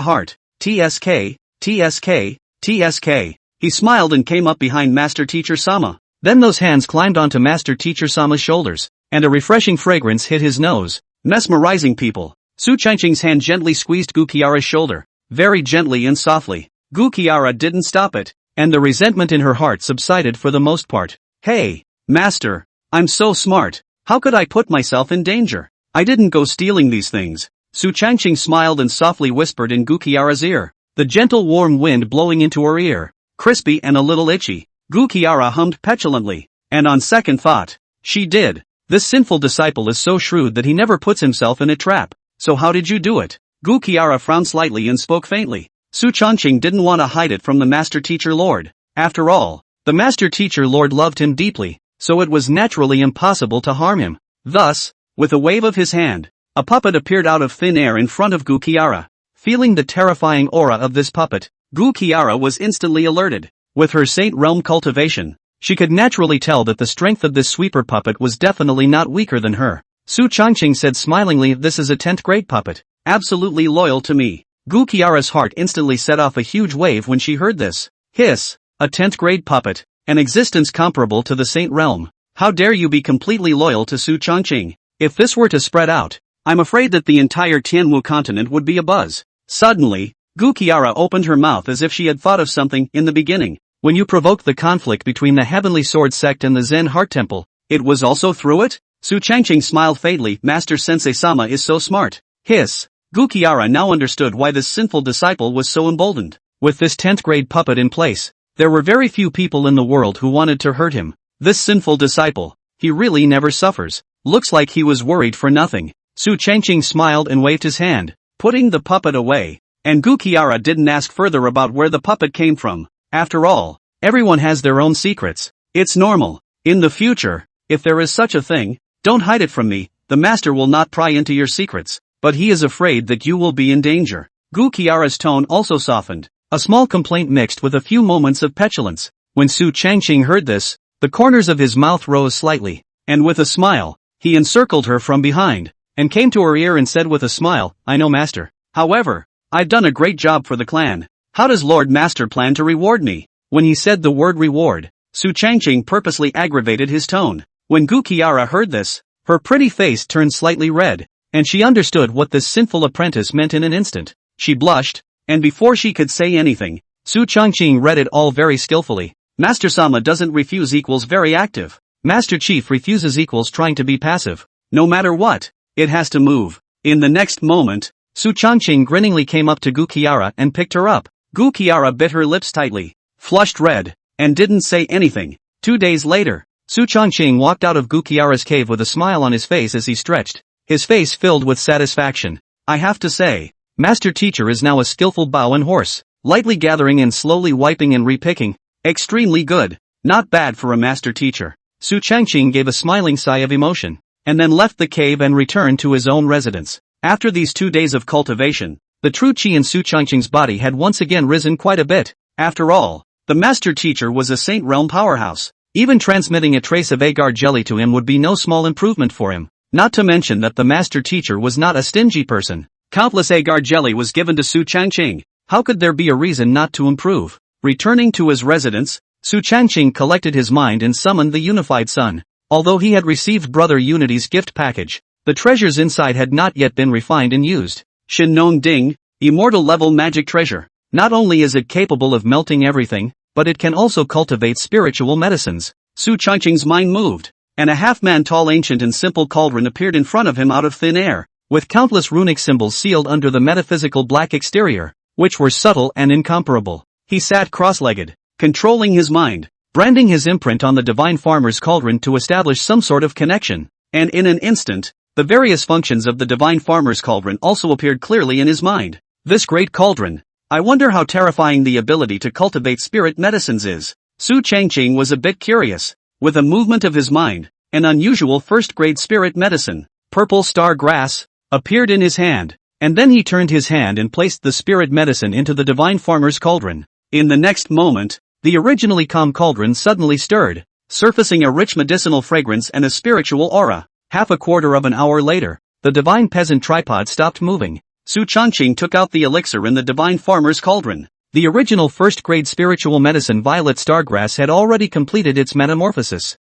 heart. TSK, TSK, TSK. He smiled and came up behind Master Teacher Sama. Then those hands climbed onto Master Teacher Sama's shoulders, and a refreshing fragrance hit his nose, mesmerizing people. Su Changqing's hand gently squeezed Gu Qiara's shoulder, very gently and softly. Gu Qiara didn't stop it, and the resentment in her heart subsided for the most part. Hey, Master, I'm so smart. How could I put myself in danger? I didn't go stealing these things. Su Changqing smiled and softly whispered in Gu Qiara's ear, the gentle warm wind blowing into her ear, crispy and a little itchy. Gu Qiara hummed petulantly, and on second thought, she did. This sinful disciple is so shrewd that he never puts himself in a trap. So how did you do it? Gu Qiara frowned slightly and spoke faintly. Su Changqing didn't want to hide it from the Master Teacher Lord. After all, the Master Teacher Lord loved him deeply, so it was naturally impossible to harm him. Thus, with a wave of his hand, a puppet appeared out of thin air in front of Gu Qiara. Feeling the terrifying aura of this puppet, Gu Qiara was instantly alerted. With her Saint Realm cultivation, she could naturally tell that the strength of this sweeper puppet was definitely not weaker than her. Su Changqing said smilingly, this is a 10th grade puppet, absolutely loyal to me. Gu Qiara's heart instantly set off a huge wave when she heard this. Hiss, a 10th grade puppet, an existence comparable to the Saint Realm. How dare you be completely loyal to Su Changqing? If this were to spread out, I'm afraid that the entire Tianwu continent would be abuzz. Suddenly, Gu Qiara opened her mouth as if she had thought of something in the beginning. When you provoked the conflict between the Heavenly Sword Sect and the Zen Heart Temple, it was also through it? Su Changqing smiled faintly, Master Sensei-sama is so smart. Hiss. Gu Qiara now understood why this sinful disciple was so emboldened. With this 10th grade puppet in place, there were very few people in the world who wanted to hurt him. This sinful disciple, he really never suffers. Looks like he was worried for nothing. Su Changqing smiled and waved his hand, putting the puppet away. And Gu Qiara didn't ask further about where the puppet came from. After all, everyone has their own secrets. It's normal. In the future, if there is such a thing, don't hide it from me. The master will not pry into your secrets, but he is afraid that you will be in danger. Gu Qiara's tone also softened, a small complaint mixed with a few moments of petulance. When Su Changqing heard this, the corners of his mouth rose slightly, and with a smile, he encircled her from behind, and came to her ear and said with a smile, I know master. However, I've done a great job for the clan. How does Lord Master plan to reward me? When he said the word reward, Su Changqing purposely aggravated his tone. When Gu Qiara heard this, her pretty face turned slightly red, and she understood what this sinful apprentice meant in an instant. She blushed, and before she could say anything, Su Changqing read it all very skillfully. Master Sama doesn't refuse equals very active. Master Chief refuses equals trying to be passive. No matter what, it has to move. In the next moment, Su Changqing grinningly came up to Gu Qiara and picked her up. Gu Qiara bit her lips tightly, flushed red, and didn't say anything. 2 days later, Su Changqing walked out of Gu Qiara's cave with a smile on his face as he stretched, his face filled with satisfaction. I have to say, Master teacher is now a skillful bow and horse, lightly gathering and slowly wiping and repicking. Extremely good. Not bad for a master teacher. Su Changqing gave a smiling sigh of emotion, and then left the cave and returned to his own residence. After these 2 days of cultivation, the true chi in Su Changqing's body had once again risen quite a bit. After all, the master teacher was a Saint Realm powerhouse. Even transmitting a trace of agar jelly to him would be no small improvement for him. Not to mention that the master teacher was not a stingy person. Countless agar jelly was given to Su Changqing. How could there be a reason not to improve? Returning to his residence, Su Changqing collected his mind and summoned the unified sun. Although he had received Brother Unity's gift package, the treasures inside had not yet been refined and used. Shin Nong Ding, immortal level magic treasure. Not only is it capable of melting everything, but it can also cultivate spiritual medicines. Su Changqing's mind moved, and a half-man tall ancient and simple cauldron appeared in front of him out of thin air, with countless runic symbols sealed under the metaphysical black exterior, which were subtle and incomparable. He sat cross-legged, controlling his mind, branding his imprint on the divine farmer's cauldron to establish some sort of connection, and in an instant, the various functions of the divine farmer's cauldron also appeared clearly in his mind. This great cauldron. I wonder how terrifying the ability to cultivate spirit medicines is. Su Changqing was a bit curious. With a movement of his mind, an unusual first-grade spirit medicine, purple star grass, appeared in his hand, and then he turned his hand and placed the spirit medicine into the divine farmer's cauldron. In the next moment, the originally calm cauldron suddenly stirred, surfacing a rich medicinal fragrance and a spiritual aura. Half a quarter of an hour later, the divine peasant tripod stopped moving. Su Changqing took out the elixir in the divine farmer's cauldron. The original first-grade spiritual medicine violet stargrass had already completed its metamorphosis.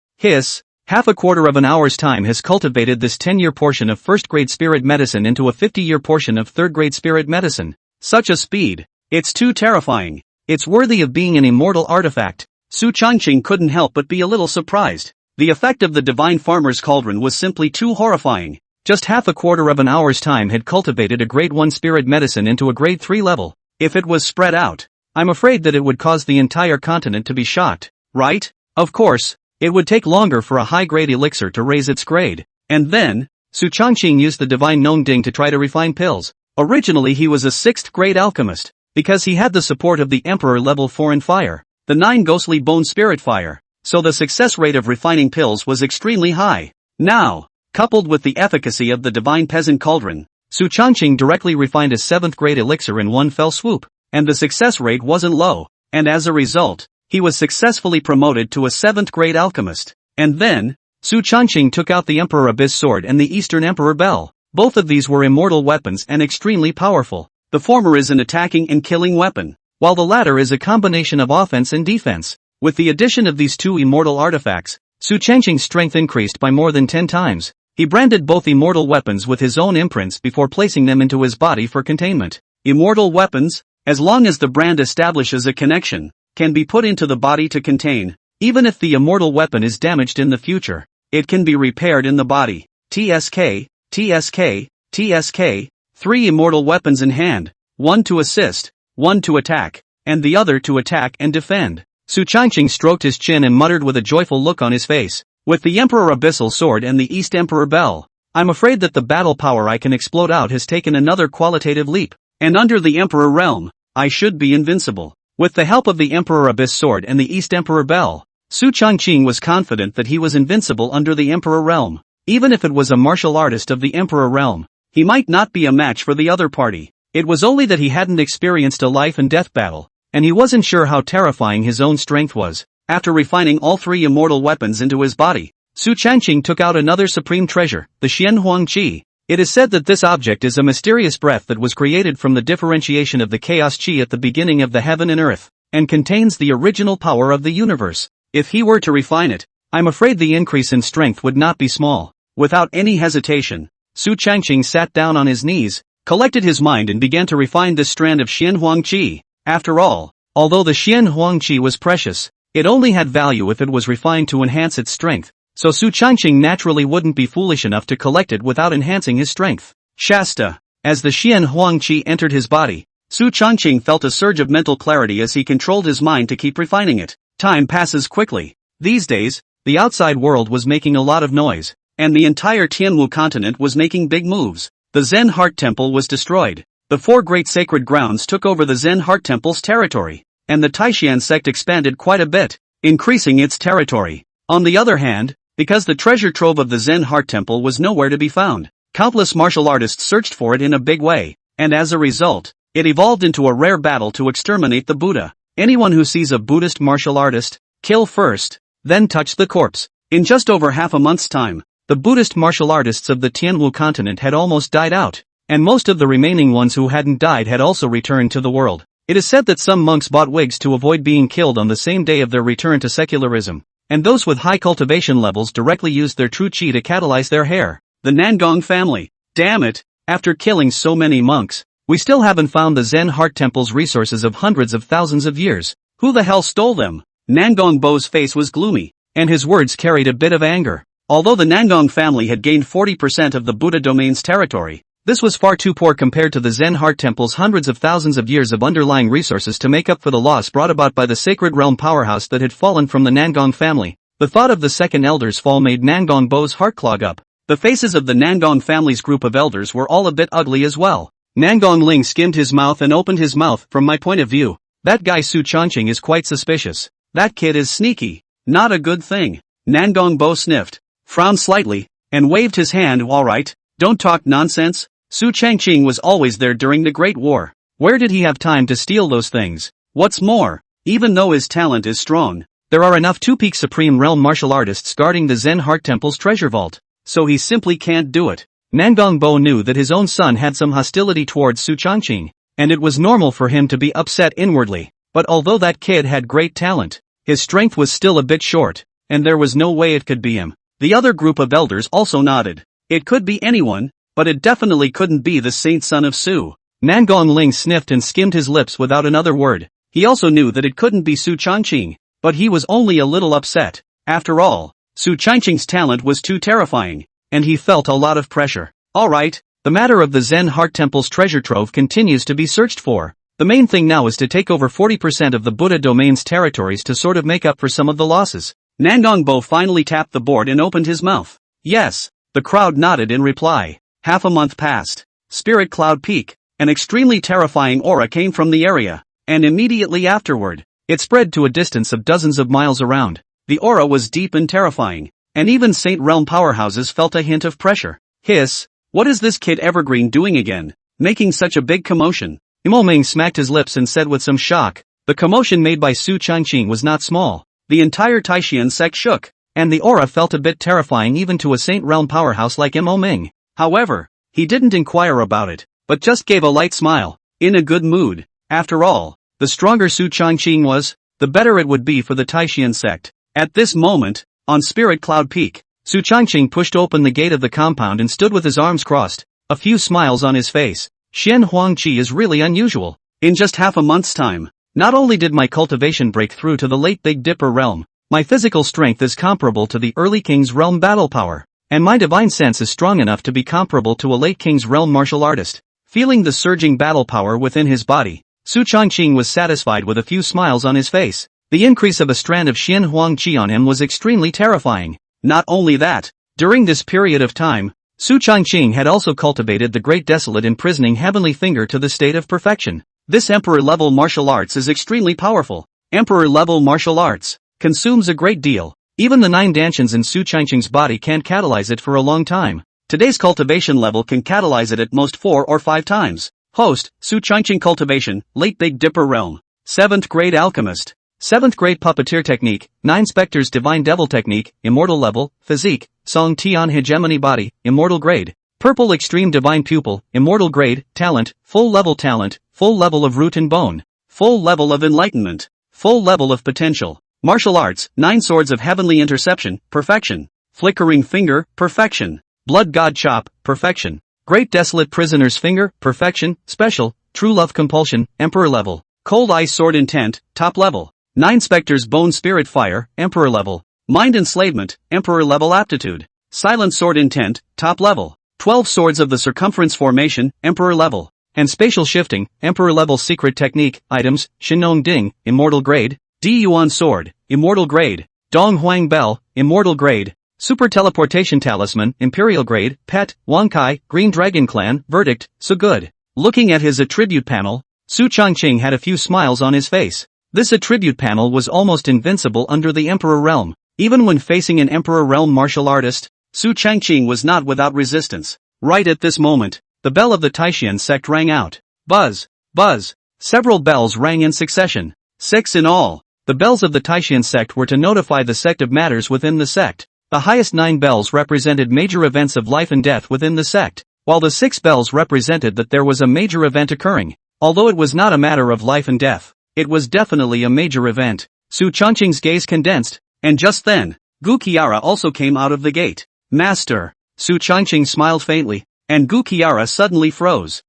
Half a quarter of an hour's time has cultivated this 10-year portion of first-grade spirit medicine into a 50-year portion of third-grade spirit medicine. Such a speed. It's too terrifying. It's worthy of being an immortal artifact. Su Changqing couldn't help but be a little surprised. The effect of the divine farmer's cauldron was simply too horrifying. Just half a quarter of an hour's time had cultivated a grade 1 spirit medicine into a grade 3 level. If it was spread out, I'm afraid that it would cause the entire continent to be shocked, right? Of course, it would take longer for a high-grade elixir to raise its grade. And then, Su Changqing used the divine Nong Ding to try to refine pills. Originally he was a 6th grade alchemist, because he had the support of the Emperor level 4 in fire, the 9 ghostly bone spirit fire, so the success rate of refining pills was extremely high. Now, coupled with the efficacy of the divine peasant cauldron, Su Changqing directly refined a 7th grade elixir in one fell swoop, and the success rate wasn't low, and as a result, he was successfully promoted to a 7th grade alchemist. And then, Su Changqing took out the Emperor Abyss Sword and the Eastern Emperor Bell. Both of these were immortal weapons and extremely powerful. The former is an attacking and killing weapon, while the latter is a combination of offense and defense. With the addition of these two immortal artifacts, Su Changqing's strength increased by more than 10 times. He branded both immortal weapons with his own imprints before placing them into his body for containment. Immortal weapons, as long as the brand establishes a connection, can be put into the body to contain. Even if the immortal weapon is damaged in the future, it can be repaired in the body. TSK, TSK, TSK, 3 immortal weapons in hand, 1 to assist, 1 to attack, and the other to attack and defend. Su Changqing stroked his chin and muttered with a joyful look on his face. With the Emperor Abyssal Sword and the East Emperor Bell, I'm afraid that the battle power I can explode out has taken another qualitative leap. And under the Emperor realm, I should be invincible. With the help of the Emperor Abyss Sword and the East Emperor Bell, Su Changqing was confident that he was invincible under the Emperor realm. Even if it was a martial artist of the Emperor realm, he might not be a match for the other party. It was only that he hadn't experienced a life and death battle, and he wasn't sure how terrifying his own strength was. After refining all 3 immortal weapons into his body, Su Changqing took out another supreme treasure, the Xian Huang Qi. It is said that this object is a mysterious breath that was created from the differentiation of the chaos qi at the beginning of the heaven and earth, and contains the original power of the universe. If he were to refine it, I'm afraid the increase in strength would not be small. Without any hesitation, Su Changqing sat down on his knees, collected his mind and began to refine this strand of Xian Huang Qi. After all, although the Xian Huang Qi was precious, it only had value if it was refined to enhance its strength, so Su Changqing naturally wouldn't be foolish enough to collect it without enhancing his strength. Shasta. As the Xian Huang Qi entered his body, Su Changqing felt a surge of mental clarity as he controlled his mind to keep refining it. Time passes quickly. These days, the outside world was making a lot of noise, and the entire Tianwu continent was making big moves. The Zen Heart Temple was destroyed. the 4 great sacred grounds took over the Zen Heart Temple's territory, and the Taishan sect expanded quite a bit, increasing its territory. On the other hand, because the treasure trove of the Zen Heart Temple was nowhere to be found, countless martial artists searched for it in a big way, and as a result, it evolved into a rare battle to exterminate the Buddha. Anyone who sees a Buddhist martial artist, kill first, then touch the corpse. In just over half a month's time, the Buddhist martial artists of the Tianwu continent had almost died out, and most of the remaining ones who hadn't died had also returned to the world. It is said that some monks bought wigs to avoid being killed on the same day of their return to secularism, and those with high cultivation levels directly used their true qi to catalyze their hair. The Nangong family. Damn it, after killing so many monks, we still haven't found the Zen Heart Temple's resources of hundreds of thousands of years. Who the hell stole them? Nangong Bo's face was gloomy, and his words carried a bit of anger. Although the Nangong family had gained 40% of the Buddha domain's territory, this was far too poor compared to the Zen Heart Temple's hundreds of thousands of years of underlying resources to make up for the loss brought about by the sacred realm powerhouse that had fallen from the Nangong family. The thought of the second elder's fall made Nangong Bo's heart clog up. The faces of the Nangong family's group of elders were all a bit ugly as well. Nangong Ling skimmed his mouth and opened his mouth. From my point of view, that guy Su Changqing is quite suspicious. That kid is sneaky. Not a good thing. Nangong Bo sniffed, frowned slightly, and waved his hand. All right, don't talk nonsense. Su Changqing was always there during the Great War. Where did he have time to steal those things? What's more, even though his talent is strong, there are enough two-peak Supreme Realm martial artists guarding the Zen Heart Temple's treasure vault, so he simply can't do it. Nangong Bo knew that his own son had some hostility towards Su Changqing, and it was normal for him to be upset inwardly. But although that kid had great talent, his strength was still a bit short, and there was no way it could be him. The other group of elders also nodded. It could be anyone, but it definitely couldn't be the saint son of Su. Nangong Ling sniffed and skimmed his lips without another word. He also knew that it couldn't be Su Changqing, but he was only a little upset. After all, Su Changqing's talent was too terrifying, and he felt a lot of pressure. Alright, the matter of the Zen Heart Temple's treasure trove continues to be searched for. The main thing now is to take over 40% of the Buddha domain's territories to sort of make up for some of the losses. Nangong Bo finally tapped the board and opened his mouth. Yes, the crowd nodded in reply. Half a month passed. Spirit Cloud Peak. An extremely terrifying aura came from the area, and immediately afterward, it spread to a distance of dozens of miles around. The aura was deep and terrifying, and even Saint Realm powerhouses felt a hint of pressure. Hiss, what is this kid Evergreen doing again, making such a big commotion? Imo Ming smacked his lips and said with some shock, the commotion made by Su Changqing was not small. The entire Taishan sect shook, and the aura felt a bit terrifying even to a Saint Realm powerhouse like Imo Ming. However, he didn't inquire about it, but just gave a light smile, in a good mood. After all, the stronger Su Changqing was, the better it would be for the Taishan sect. At this moment, on Spirit Cloud Peak, Su Changqing pushed open the gate of the compound and stood with his arms crossed, a few smiles on his face. Xian Huangqi is really unusual. In just half a month's time, not only did my cultivation break through to the late Big Dipper realm, my physical strength is comparable to the early King's realm battle power. And my divine sense is strong enough to be comparable to a late King's realm martial artist. Feeling the surging battle power within his body, Su Changqing was satisfied with a few smiles on his face. The increase of a strand of Xian Huang Qi on him was extremely terrifying. Not only that, during this period of time, Su Changqing had also cultivated the Great Desolate imprisoning Heavenly Finger to the state of perfection. This Emperor-level martial arts is extremely powerful. Emperor-level martial arts consumes a great deal. Even the 9 dantians in Su Changqing's body can't catalyze it for a long time. Today's cultivation level can catalyze it at most 4 or 5 times. Host, Su Changqing cultivation, late Big Dipper realm. 7th grade alchemist. 7th grade puppeteer technique, 9 specters divine devil technique, immortal level, physique, Song Tian hegemony body, immortal grade. Purple extreme divine pupil, immortal grade, talent, full level of root and bone. Full level of enlightenment. Full level of potential. Martial arts, 9 swords of heavenly interception, perfection. Flickering finger, perfection. Blood god chop, perfection. Great desolate prisoner's finger, perfection, special, true love compulsion, emperor level. Cold ice sword intent, top level. 9 specters bone spirit fire, emperor level. Mind enslavement, emperor level aptitude. Silent sword intent, top level. 12 swords of the circumference formation, emperor level. And spatial shifting, emperor level secret technique, items, Shinong Ding, immortal grade. Di Yuan sword, immortal grade. Dong Huang bell, immortal grade. Super teleportation talisman, imperial grade. Pet, Wang Kai, green dragon clan, verdict, so good. Looking at his attribute panel, Su Changqing had a few smiles on his face. This attribute panel was almost invincible under the Emperor realm. Even when facing an Emperor realm martial artist, Su Changqing was not without resistance. Right at this moment, the bell of the Taishan sect rang out. Buzz, buzz. Several bells rang in succession. 6 in all. The bells of the Taishan sect were to notify the sect of matters within the sect. The highest 9 bells represented major events of life and death within the sect, while the 6 bells represented that there was a major event occurring. Although it was not a matter of life and death, it was definitely a major event. Su Changqing's gaze condensed, and just then, Gu Qiara also came out of the gate. Master. Su Changqing smiled faintly, and Gu Qiara suddenly froze.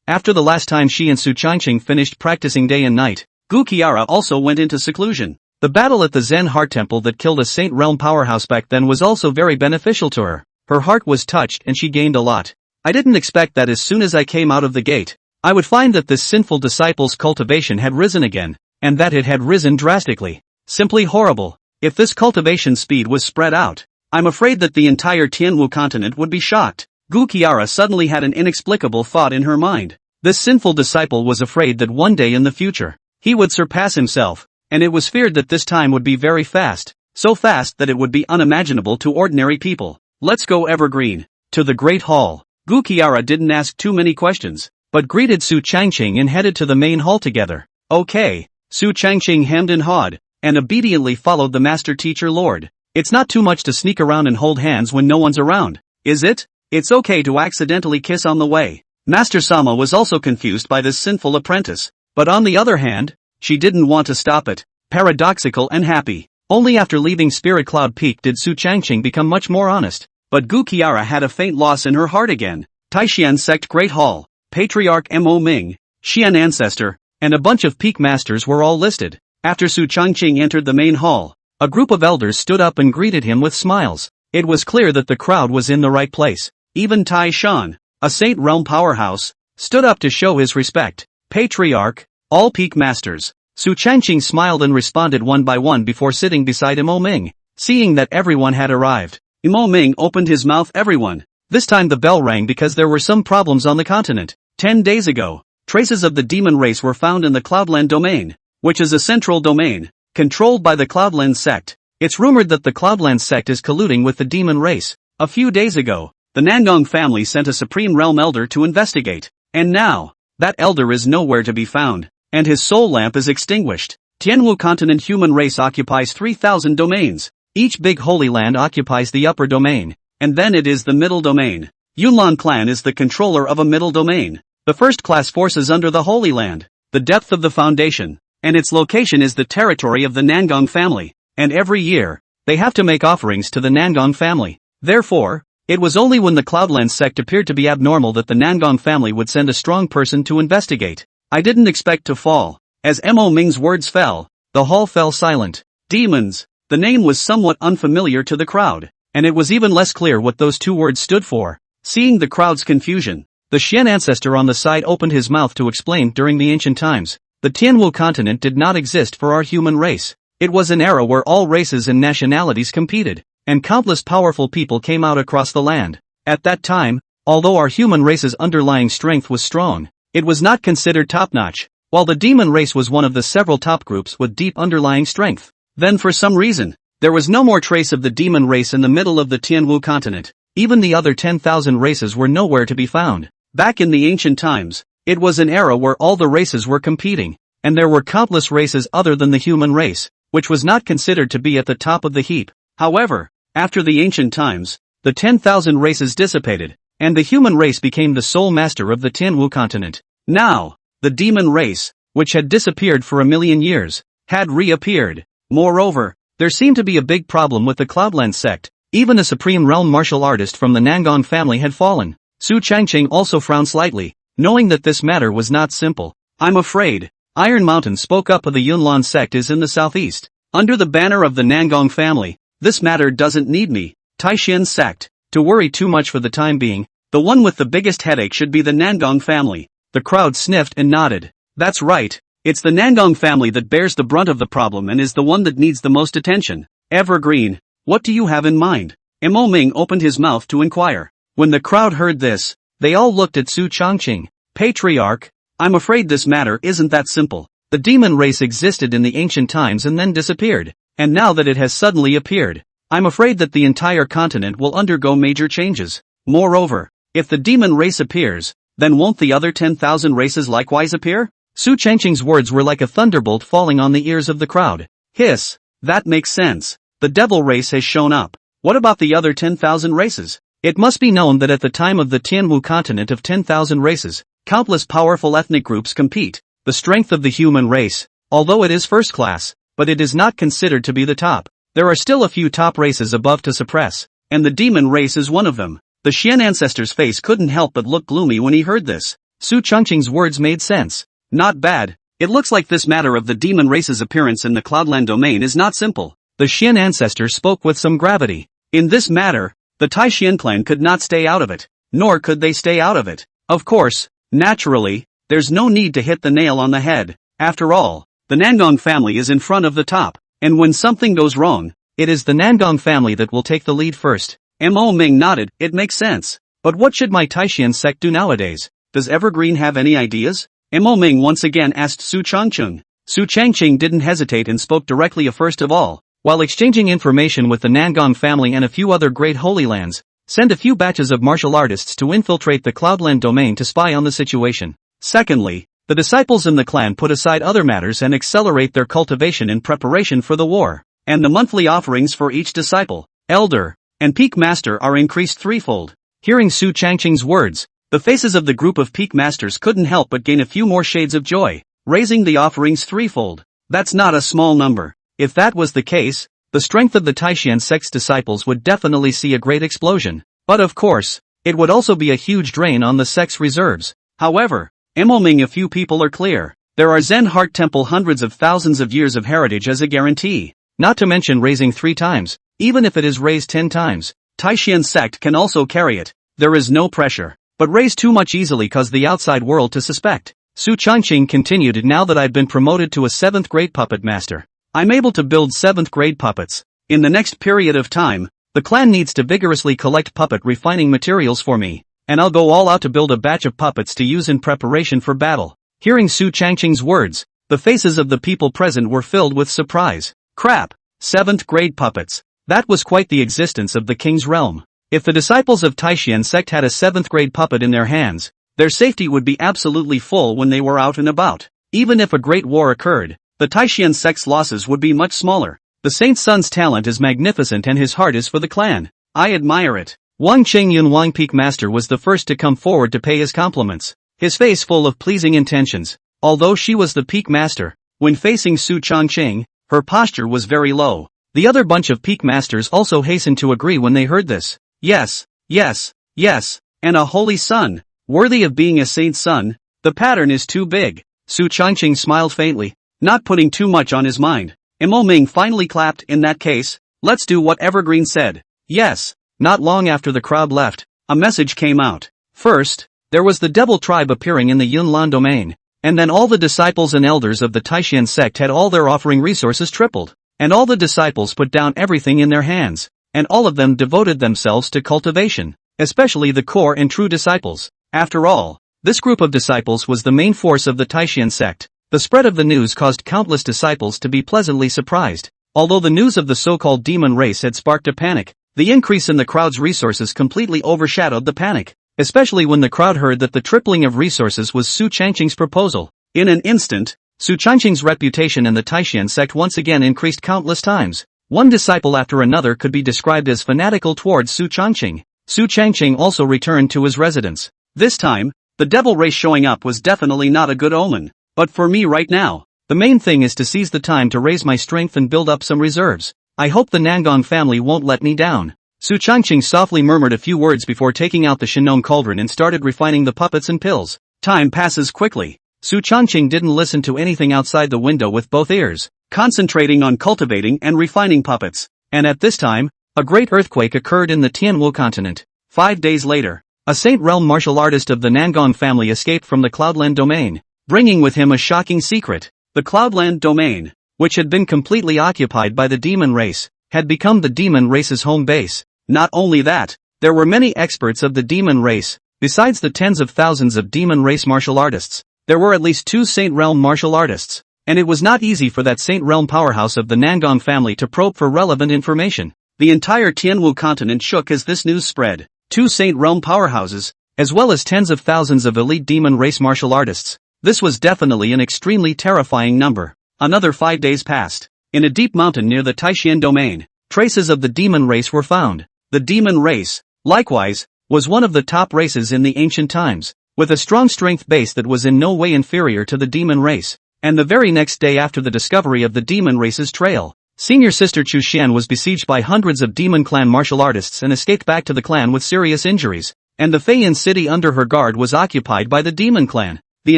After the last time she and Su Changqing finished practicing day and night, Gu Qiara also went into seclusion. The battle at the Zen Heart Temple that killed a Saint Realm powerhouse back then was also very beneficial to her. Her heart was touched and she gained a lot. I didn't expect that as soon as I came out of the gate, I would find that this sinful disciple's cultivation had risen again, and that it had risen drastically. Simply horrible. If this cultivation speed was spread out, I'm afraid that the entire Tianwu continent would be shocked. Gu Qiara suddenly had an inexplicable thought in her mind. This sinful disciple was afraid that one day in the future, he would surpass himself, and it was feared that this time would be very fast, so fast that it would be unimaginable to ordinary people. Let's go Evergreen. To the Great Hall. Gu Qiara didn't ask too many questions, but greeted Su Changqing and headed to the main hall together. Okay. Su Changqing hemmed and hawed, and obediently followed the master teacher lord. It's not too much to sneak around and hold hands when no one's around, is it? It's okay to accidentally kiss on the way. Master Sama was also confused by this sinful apprentice, but on the other hand, she didn't want to stop it. Paradoxical and happy. Only after leaving Spirit Cloud Peak did Su Changqing become much more honest. But Gu Qiara had a faint loss in her heart again. Taishan Sect Great Hall, Patriarch Mo Ming, Xian Ancestor, and a bunch of peak masters were all listed. After Su Changqing entered the main hall, a group of elders stood up and greeted him with smiles. It was clear that the crowd was in the right place. Even Tai Shan, a Saint Realm powerhouse, stood up to show his respect. Patriarch, all peak masters. Su Changqing smiled and responded one by one before sitting beside Mo Ming. Seeing that everyone had arrived, Mo Ming opened his mouth. Everyone. This time the bell rang because there were some problems on the continent. 10 days ago, traces of the demon race were found in the Cloudland domain, which is a central domain, controlled by the Cloudland sect. It's rumored that the Cloudland sect is colluding with the demon race. A few days ago, the Nangong family sent a Supreme Realm Elder to investigate, and now, that elder is nowhere to be found, and his soul lamp is extinguished. Tianwu continent human race occupies 3,000 domains. Each big holy land occupies the upper domain, and then it is the middle domain. Yunlan clan is the controller of a middle domain. The first-class forces under the Holy Land, the depth of the foundation, and its location is the territory of the Nangong family, and every year, they have to make offerings to the Nangong family. Therefore, it was only when the Cloudland sect appeared to be abnormal that the Nangong family would send a strong person to investigate. I didn't expect to fall. As Mo Ming's words fell, the hall fell silent. Demons. The name was somewhat unfamiliar to the crowd, and it was even less clear what those two words stood for. Seeing the crowd's confusion, the Xian ancestor on the side opened his mouth to explain. During the ancient times, the Tianwu continent did not exist for our human race. It was an era where all races and nationalities competed, and countless powerful people came out across the land. At that time, although our human race's underlying strength was strong, it was not considered top-notch, while the demon race was one of the several top groups with deep underlying strength. Then for some reason, there was no more trace of the demon race in the middle of the Tianwu continent. Even the other 10,000 races were nowhere to be found. Back in the ancient times, it was an era where all the races were competing, and there were countless races other than the human race, which was not considered to be at the top of the heap. However, after the ancient times, the 10,000 races dissipated, and the human race became the sole master of the Tianwu continent. Now, the demon race, which had disappeared for 1,000,000 years, had reappeared. Moreover, there seemed to be a big problem with the Cloudland sect. Even a Supreme Realm martial artist from the Nangong family had fallen. Su Changqing also frowned slightly, knowing that this matter was not simple. I'm afraid, Iron Mountain spoke up. The Yunlan sect is in the southeast, under the banner of the Nangong family. This matter doesn't need me, Taishan sect, to worry too much for the time being. The one with the biggest headache should be the Nangong family. The crowd sniffed and nodded. That's right, it's the Nangong family that bears the brunt of the problem and is the one that needs the most attention. Evergreen, what do you have in mind? Mo Ming opened his mouth to inquire. When the crowd heard this, they all looked at Su Changqing. Patriarch, I'm afraid this matter isn't that simple. The demon race existed in the ancient times and then disappeared, and now that it has suddenly appeared, I'm afraid that the entire continent will undergo major changes. Moreover, if the demon race appears, then won't the other 10,000 races likewise appear? Su Changqing's words were like a thunderbolt falling on the ears of the crowd. Hiss, that makes sense. The devil race has shown up. What about the other 10,000 races? It must be known that at the time of the Tianwu continent of 10,000 races, countless powerful ethnic groups compete. The strength of the human race, although it is first class, but it is not considered to be the top. There are still a few top races above to suppress, and the demon race is one of them. The Xian ancestor's face couldn't help but look gloomy when he heard this. Su Changqing's words made sense. Not bad. It looks like this matter of the demon race's appearance in the Cloudland domain is not simple. The Xian ancestor spoke with some gravity. In this matter, the Tai Xian clan could not stay out of it, nor could they stay out of it. Of course, naturally, there's no need to hit the nail on the head. After all, the Nangong family is in front of the top, and when something goes wrong, it is the Nangong family that will take the lead first. Mo Ming nodded. It makes sense. But what should my Taishian sect do nowadays? Does Evergreen have any ideas? Mo Ming once again asked Su Changqing. Su Changqing didn't hesitate and spoke directly. First of all, while exchanging information with the Nangong family and a few other great holy lands, send a few batches of martial artists to infiltrate the Cloudland domain to spy on the situation. Secondly, the disciples in the clan put aside other matters and accelerate their cultivation in preparation for the war, and the monthly offerings for each disciple, elder, and peak master are increased threefold. Hearing Su Changqing's words, the faces of the group of peak masters couldn't help but gain a few more shades of joy, raising the offerings threefold. That's not a small number. If that was the case, the strength of the Taishian sect's disciples would definitely see a great explosion. But of course, it would also be a huge drain on the sect's reserves. However, Mo Ming, a few people are clear. There are Zen Heart Temple hundreds of thousands of years of heritage as a guarantee. Not to mention raising 3 times, even if it is raised 10 times. Taishian sect can also carry it. There is no pressure, but raise too much easily cause the outside world to suspect. Su Changqing continued. Now that I've been promoted to a 7th grade puppet master, I'm able to build 7th grade puppets. In the next period of time, the clan needs to vigorously collect puppet refining materials for me, and I'll go all out to build a batch of puppets to use in preparation for battle. Hearing Su Changqing's words, the faces of the people present were filled with surprise. Crap! 7th grade puppets. That was quite the existence of the king's realm. If the disciples of Taishian sect had a 7th grade puppet in their hands, their safety would be absolutely full when they were out and about. Even if a great war occurred, the Taishian sect's losses would be much smaller. The Saint Sun's talent is magnificent and his heart is for the clan. I admire it. Wang Qingyun Wang Peak Master was the first to come forward to pay his compliments, his face full of pleasing intentions. Although she was the Peak Master, when facing Su Changqing, her posture was very low. The other bunch of Peak Masters also hastened to agree when they heard this. Yes, yes, yes, and a holy son, worthy of being a saint's son. The pattern is too big. Su Changqing smiled faintly, not putting too much on his mind. Mo Ming finally clapped. In that case, let's do what Evergreen said. Yes. Not long after the crowd left, a message came out. First, there was the devil tribe appearing in the Yunlan domain, and then all the disciples and elders of the Taishian sect had all their offering resources tripled, and all the disciples put down everything in their hands, and all of them devoted themselves to cultivation, especially the core and true disciples. After all, this group of disciples was the main force of the Taishian sect. The spread of the news caused countless disciples to be pleasantly surprised. Although the news of the so-called demon race had sparked a panic, the increase in the crowd's resources completely overshadowed the panic, especially when the crowd heard that the tripling of resources was Su Changqing's proposal. In an instant, Su Changqing's reputation in the Taishian sect once again increased countless times. One disciple after another could be described as fanatical towards Su Changqing. Su Changqing also returned to his residence. This time, the devil race showing up was definitely not a good omen. But for me right now, the main thing is to seize the time to raise my strength and build up some reserves. I hope the Nangong family won't let me down. Su Changqing softly murmured a few words before taking out the Shinong cauldron and started refining the puppets and pills. Time passes quickly. Su Changqing didn't listen to anything outside the window with both ears, concentrating on cultivating and refining puppets. And at this time, a great earthquake occurred in the Tianwu continent. 5 days later, a Saint Realm martial artist of the Nangong family escaped from the Cloudland domain, bringing with him a shocking secret. The Cloudland domain, which had been completely occupied by the demon race, had become the demon race's home base. Not only that, there were many experts of the demon race, Besides the tens of thousands of demon race martial artists, there were at least 2 Saint Realm martial artists, and it was not easy for that Saint Realm powerhouse of the Nangong family to probe for relevant information. The entire Tianwu continent shook as this news spread. 2 Saint Realm powerhouses, as well as tens of thousands of elite demon race martial artists. This was definitely an extremely terrifying number. Another 5 days passed. In a deep mountain near the Taishan domain, traces of the demon race were found. The demon race, likewise, was one of the top races in the ancient times, with a strong strength base that was in no way inferior to the demon race. And the very next day after the discovery of the demon race's trail, senior sister Chu Xian was besieged by hundreds of demon clan martial artists and escaped back to the clan with serious injuries, and the Feiyan city under her guard was occupied by the demon clan. The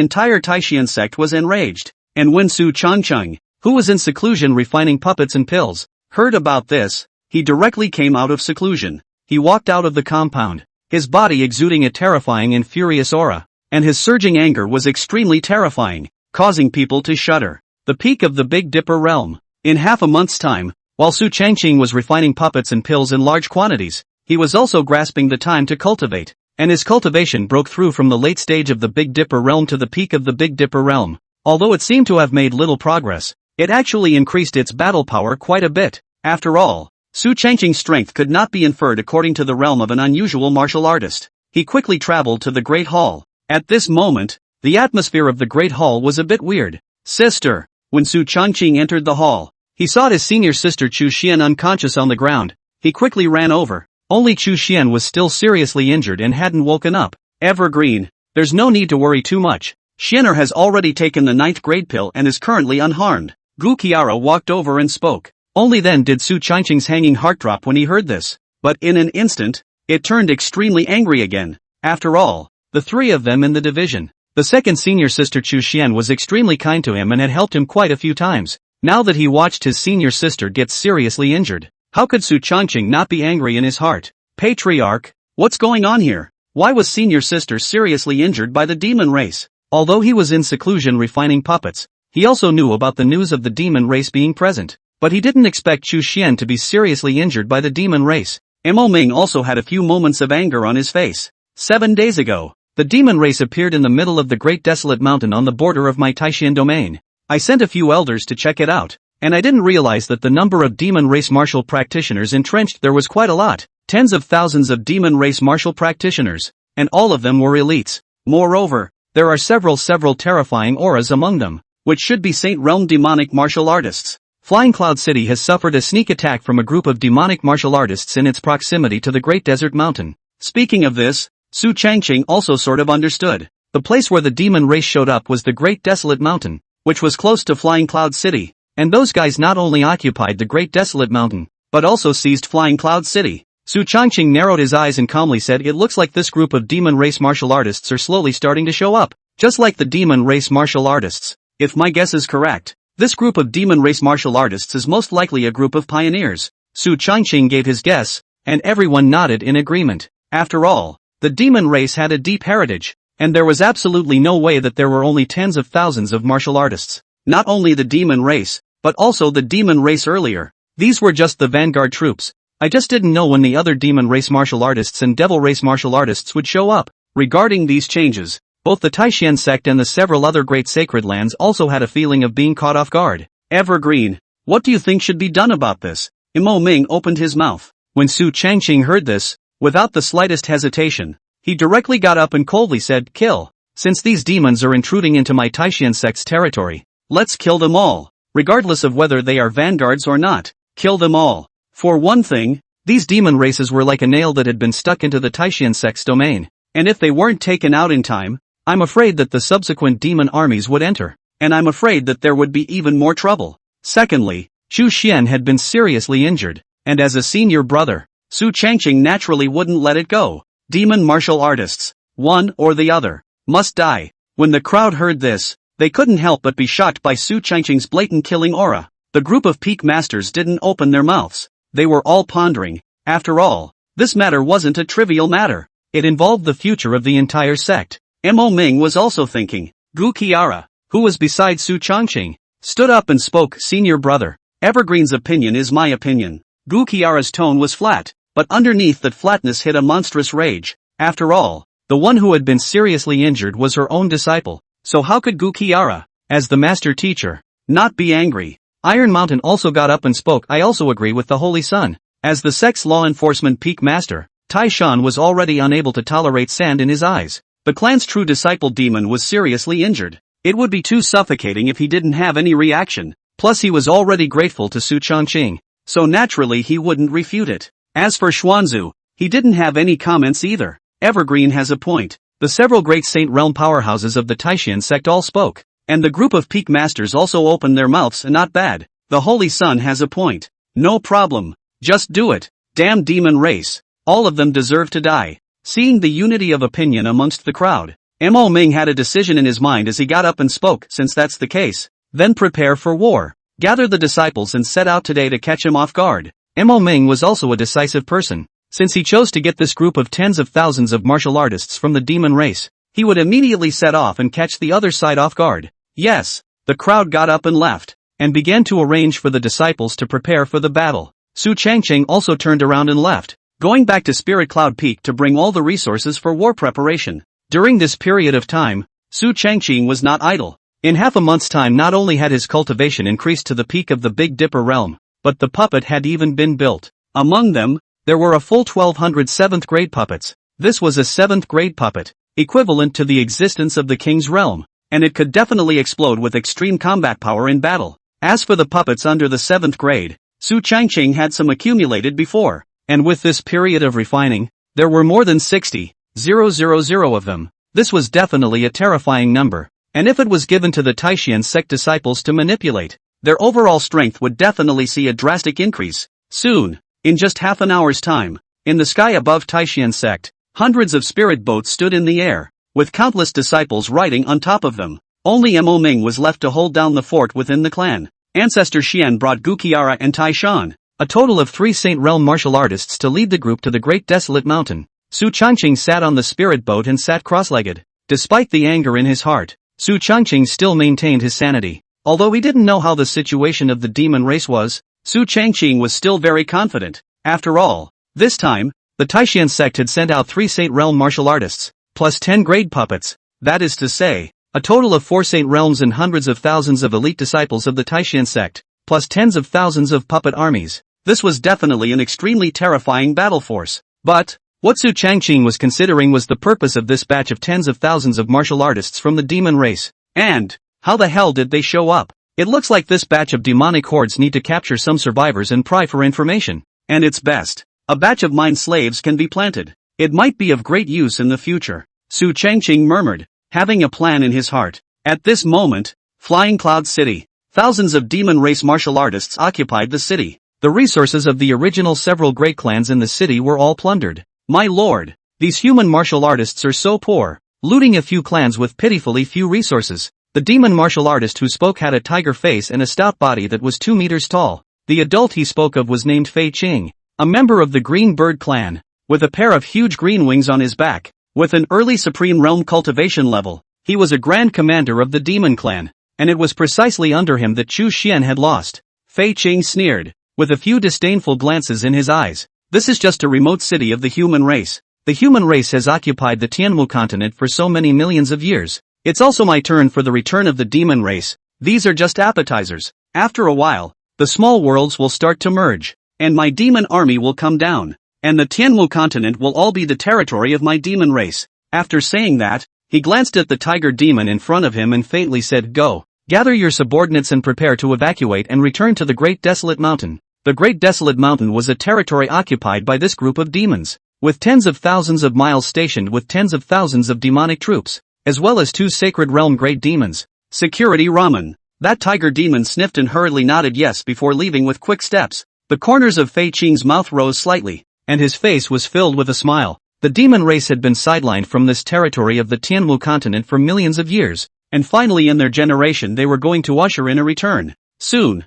entire Taishan sect was enraged, and when Su Changcheng, who was in seclusion refining puppets and pills, heard about this, he directly came out of seclusion. He walked out of the compound, his body exuding a terrifying and furious aura, and his surging anger was extremely terrifying, causing people to shudder. The peak of the Big Dipper realm. In half a month's time, while Su Changqing was refining puppets and pills in large quantities, he was also grasping the time to cultivate, and his cultivation broke through from the late stage of the Big Dipper realm to the peak of the Big Dipper realm. Although it seemed to have made little progress, it actually increased its battle power quite a bit. After all, Su Changqing's strength could not be inferred according to the realm of an unusual martial artist. He quickly traveled to the Great Hall. At this moment, the atmosphere of the Great Hall was a bit weird. Sister. When Su Changqing entered the hall, he saw his senior sister Chu Xian unconscious on the ground. He quickly ran over. Only Chu Xian was still seriously injured and hadn't woken up. Evergreen. There's no need to worry too much. Xianer has already taken the 9th grade pill and is currently unharmed. Gu Qiara walked over and spoke. Only then did Su Changqing's hanging heart drop when he heard this. But in an instant, it turned extremely angry again. After all, the 3 of them in the division. The second senior sister Chu Xian was extremely kind to him and had helped him quite a few times. Now that he watched his senior sister get seriously injured, how could Su Changqing not be angry in his heart? Patriarch, what's going on here? Why was senior sister seriously injured by the demon race? Although he was in seclusion refining puppets, he also knew about the news of the demon race being present. But he didn't expect Chu Xian to be seriously injured by the demon race. Mo Ming also had a few moments of anger on his face. 7 days ago, the demon race appeared in the middle of the Great Desolate Mountain on the border of my Taishan domain. I sent a few elders to check it out, and I didn't realize that the number of demon race martial practitioners entrenched there was quite a lot. Tens of thousands of demon race martial practitioners, and all of them were elites. Moreover, there are several terrifying auras among them, which should be Saint Realm demonic martial artists. Flying Cloud City has suffered a sneak attack from a group of demonic martial artists in its proximity to the Great Desert Mountain. Speaking of this, Su Changqing also sort of understood. The place where the demon race showed up was the Great Desolate Mountain, which was close to Flying Cloud City, and those guys not only occupied the Great Desolate Mountain, but also seized Flying Cloud City. Su Changqing narrowed his eyes and calmly said, "It looks like this group of demon race martial artists are slowly starting to show up, just like the demon race martial artists. If my guess is correct, this group of demon race martial artists is most likely a group of pioneers." Su Changqing gave his guess, and everyone nodded in agreement. After all, the demon race had a deep heritage, and there was absolutely no way that there were only tens of thousands of martial artists. Not only the demon race, but also the demon race earlier. These were just the vanguard troops. I just didn't know when the other demon race martial artists and devil race martial artists would show up. Regarding these changes, both the Taishan sect and the several other great sacred lands also had a feeling of being caught off guard. Evergreen, what do you think should be done about this? Mo Ming opened his mouth. When Su Changqing heard this, without the slightest hesitation, he directly got up and coldly said, "Kill. Since these demons are intruding into my Taishan sect's territory, let's kill them all. Regardless of whether they are vanguards or not, kill them all. For one thing, these demon races were like a nail that had been stuck into the Taishan sect's domain, and if they weren't taken out in time, I'm afraid that the subsequent demon armies would enter, and I'm afraid that there would be even more trouble. Secondly, Chu Xian had been seriously injured, and as a senior brother, Su Changqing naturally wouldn't let it go. Demon martial artists, one or the other, must die." When the crowd heard this, they couldn't help but be shocked by Su Changqing's blatant killing aura. The group of peak masters didn't open their mouths. They were all pondering. After all, this matter wasn't a trivial matter. It involved the future of the entire sect. Mo Ming was also thinking. Gu Qiara, who was beside Su Changqing, stood up and spoke, "Senior brother, Evergreen's opinion is my opinion." Gu Qiara's tone was flat, but underneath that flatness hid a monstrous rage. After all, The one who had been seriously injured was her own disciple. So how could Gukiara, as the master teacher, not be angry? Iron Mountain also got up and spoke. I also agree with the Holy Sun. As the sex law enforcement peak master, Tai Shan was already unable to tolerate sand in his eyes. The clan's true disciple demon was seriously injured. It would be too suffocating if he didn't have any reaction. Plus he was already grateful to Su Changqing, so naturally he wouldn't refute it. As for Xuanzu, he didn't have any comments either. Evergreen has a point. The several great Saint Realm powerhouses of the Taishan sect all spoke, and the group of peak masters also opened their mouths. Not bad. The Holy Sun has a point. No problem. Just do it. Damn demon race. All of them deserve to die. Seeing the unity of opinion amongst the crowd, Mo Ming had a decision in his mind as he got up and spoke. Since that's the case, then prepare for war. Gather the disciples and set out today to catch him off guard. Mo Ming was also a decisive person. Since he chose to get this group of tens of thousands of martial artists from the demon race, he would immediately set off and catch the other side off guard. Yes, the crowd got up and left, and began to arrange for the disciples to prepare for the battle. Su Changqing also turned around and left, going back to Spirit Cloud Peak to bring all the resources for war preparation. During this period of time, Su Changqing was not idle. In half a month's time not only had his cultivation increased to the peak of the Big Dipper realm, but the puppet had even been built. Among them, there were a full 1200 7th grade puppets. This was a 7th grade puppet, equivalent to the existence of the king's realm, and it could definitely explode with extreme combat power in battle. As for the puppets under the 7th grade, Su Changqing had some accumulated before, and with this period of refining, there were more than 60,000 of them. This was definitely a terrifying number, and if it was given to the Taishan sect disciples to manipulate, their overall strength would definitely see a drastic increase. Soon, in just half an hour's time, in the sky above Taishan sect, hundreds of spirit boats stood in the air, with countless disciples riding on top of them. Only Mo Ming was left to hold down the fort within the clan. Ancestor Xian brought Gukiara and Tai Shan, a total of 3 Saint Realm martial artists, to lead the group to the Great Desolate Mountain. Su Changqing sat on the spirit boat and sat cross-legged. Despite the anger in his heart, Su Changqing still maintained his sanity. Although he didn't know how the situation of the demon race was, Su Changqing was still very confident. After all, this time, the Taishan sect had sent out 3 Saint Realm martial artists, plus 10 grade puppets. That is to say, a total of 4 Saint Realms and hundreds of thousands of elite disciples of the Taishan sect, plus tens of thousands of puppet armies. This was definitely an extremely terrifying battle force. But what Su Changqing was considering was the purpose of this batch of tens of thousands of martial artists from the demon race. And how the hell did they show up? It looks like this batch of demonic hordes need to capture some survivors and pry for information. And it's best. A batch of mind slaves can be planted. It might be of great use in the future. Su Changqing murmured, having a plan in his heart. At this moment, Flying Cloud City. Thousands of demon race martial artists occupied the city. The resources of the original several great clans in the city were all plundered. My lord, these human martial artists are so poor, looting a few clans with pitifully few resources. The demon martial artist who spoke had a tiger face and a stout body that was 2 meters tall. The adult he spoke of was named Fei Qing, a member of the Green Bird clan, with a pair of huge green wings on his back. With an early Supreme Realm cultivation level, he was a Grand Commander of the Demon Clan, and it was precisely under him that Chu Xian had lost. Fei Qing sneered, with a few disdainful glances in his eyes. This is just a remote city of the human race. The human race has occupied the Tianmu continent for so many millions of years. It's also my turn for the return of the demon race. These are just appetizers. After a while, the small worlds will start to merge, and my demon army will come down, and the Tianmu continent will all be the territory of my demon race. After saying that, he glanced at the tiger demon in front of him and faintly said, "Go, gather your subordinates and prepare to evacuate and return to the Great Desolate Mountain." The Great Desolate Mountain was a territory occupied by this group of demons, with tens of thousands of miles stationed with tens of thousands of demonic troops, as well as 2 Sacred Realm great demons. Security ramen. That tiger demon sniffed and hurriedly nodded yes before leaving with quick steps. The corners of Fei Qing's mouth rose slightly, and his face was filled with a smile. The demon race had been sidelined from this territory of the Tianmu continent for millions of years, and finally in their generation they were going to usher in a return. Soon.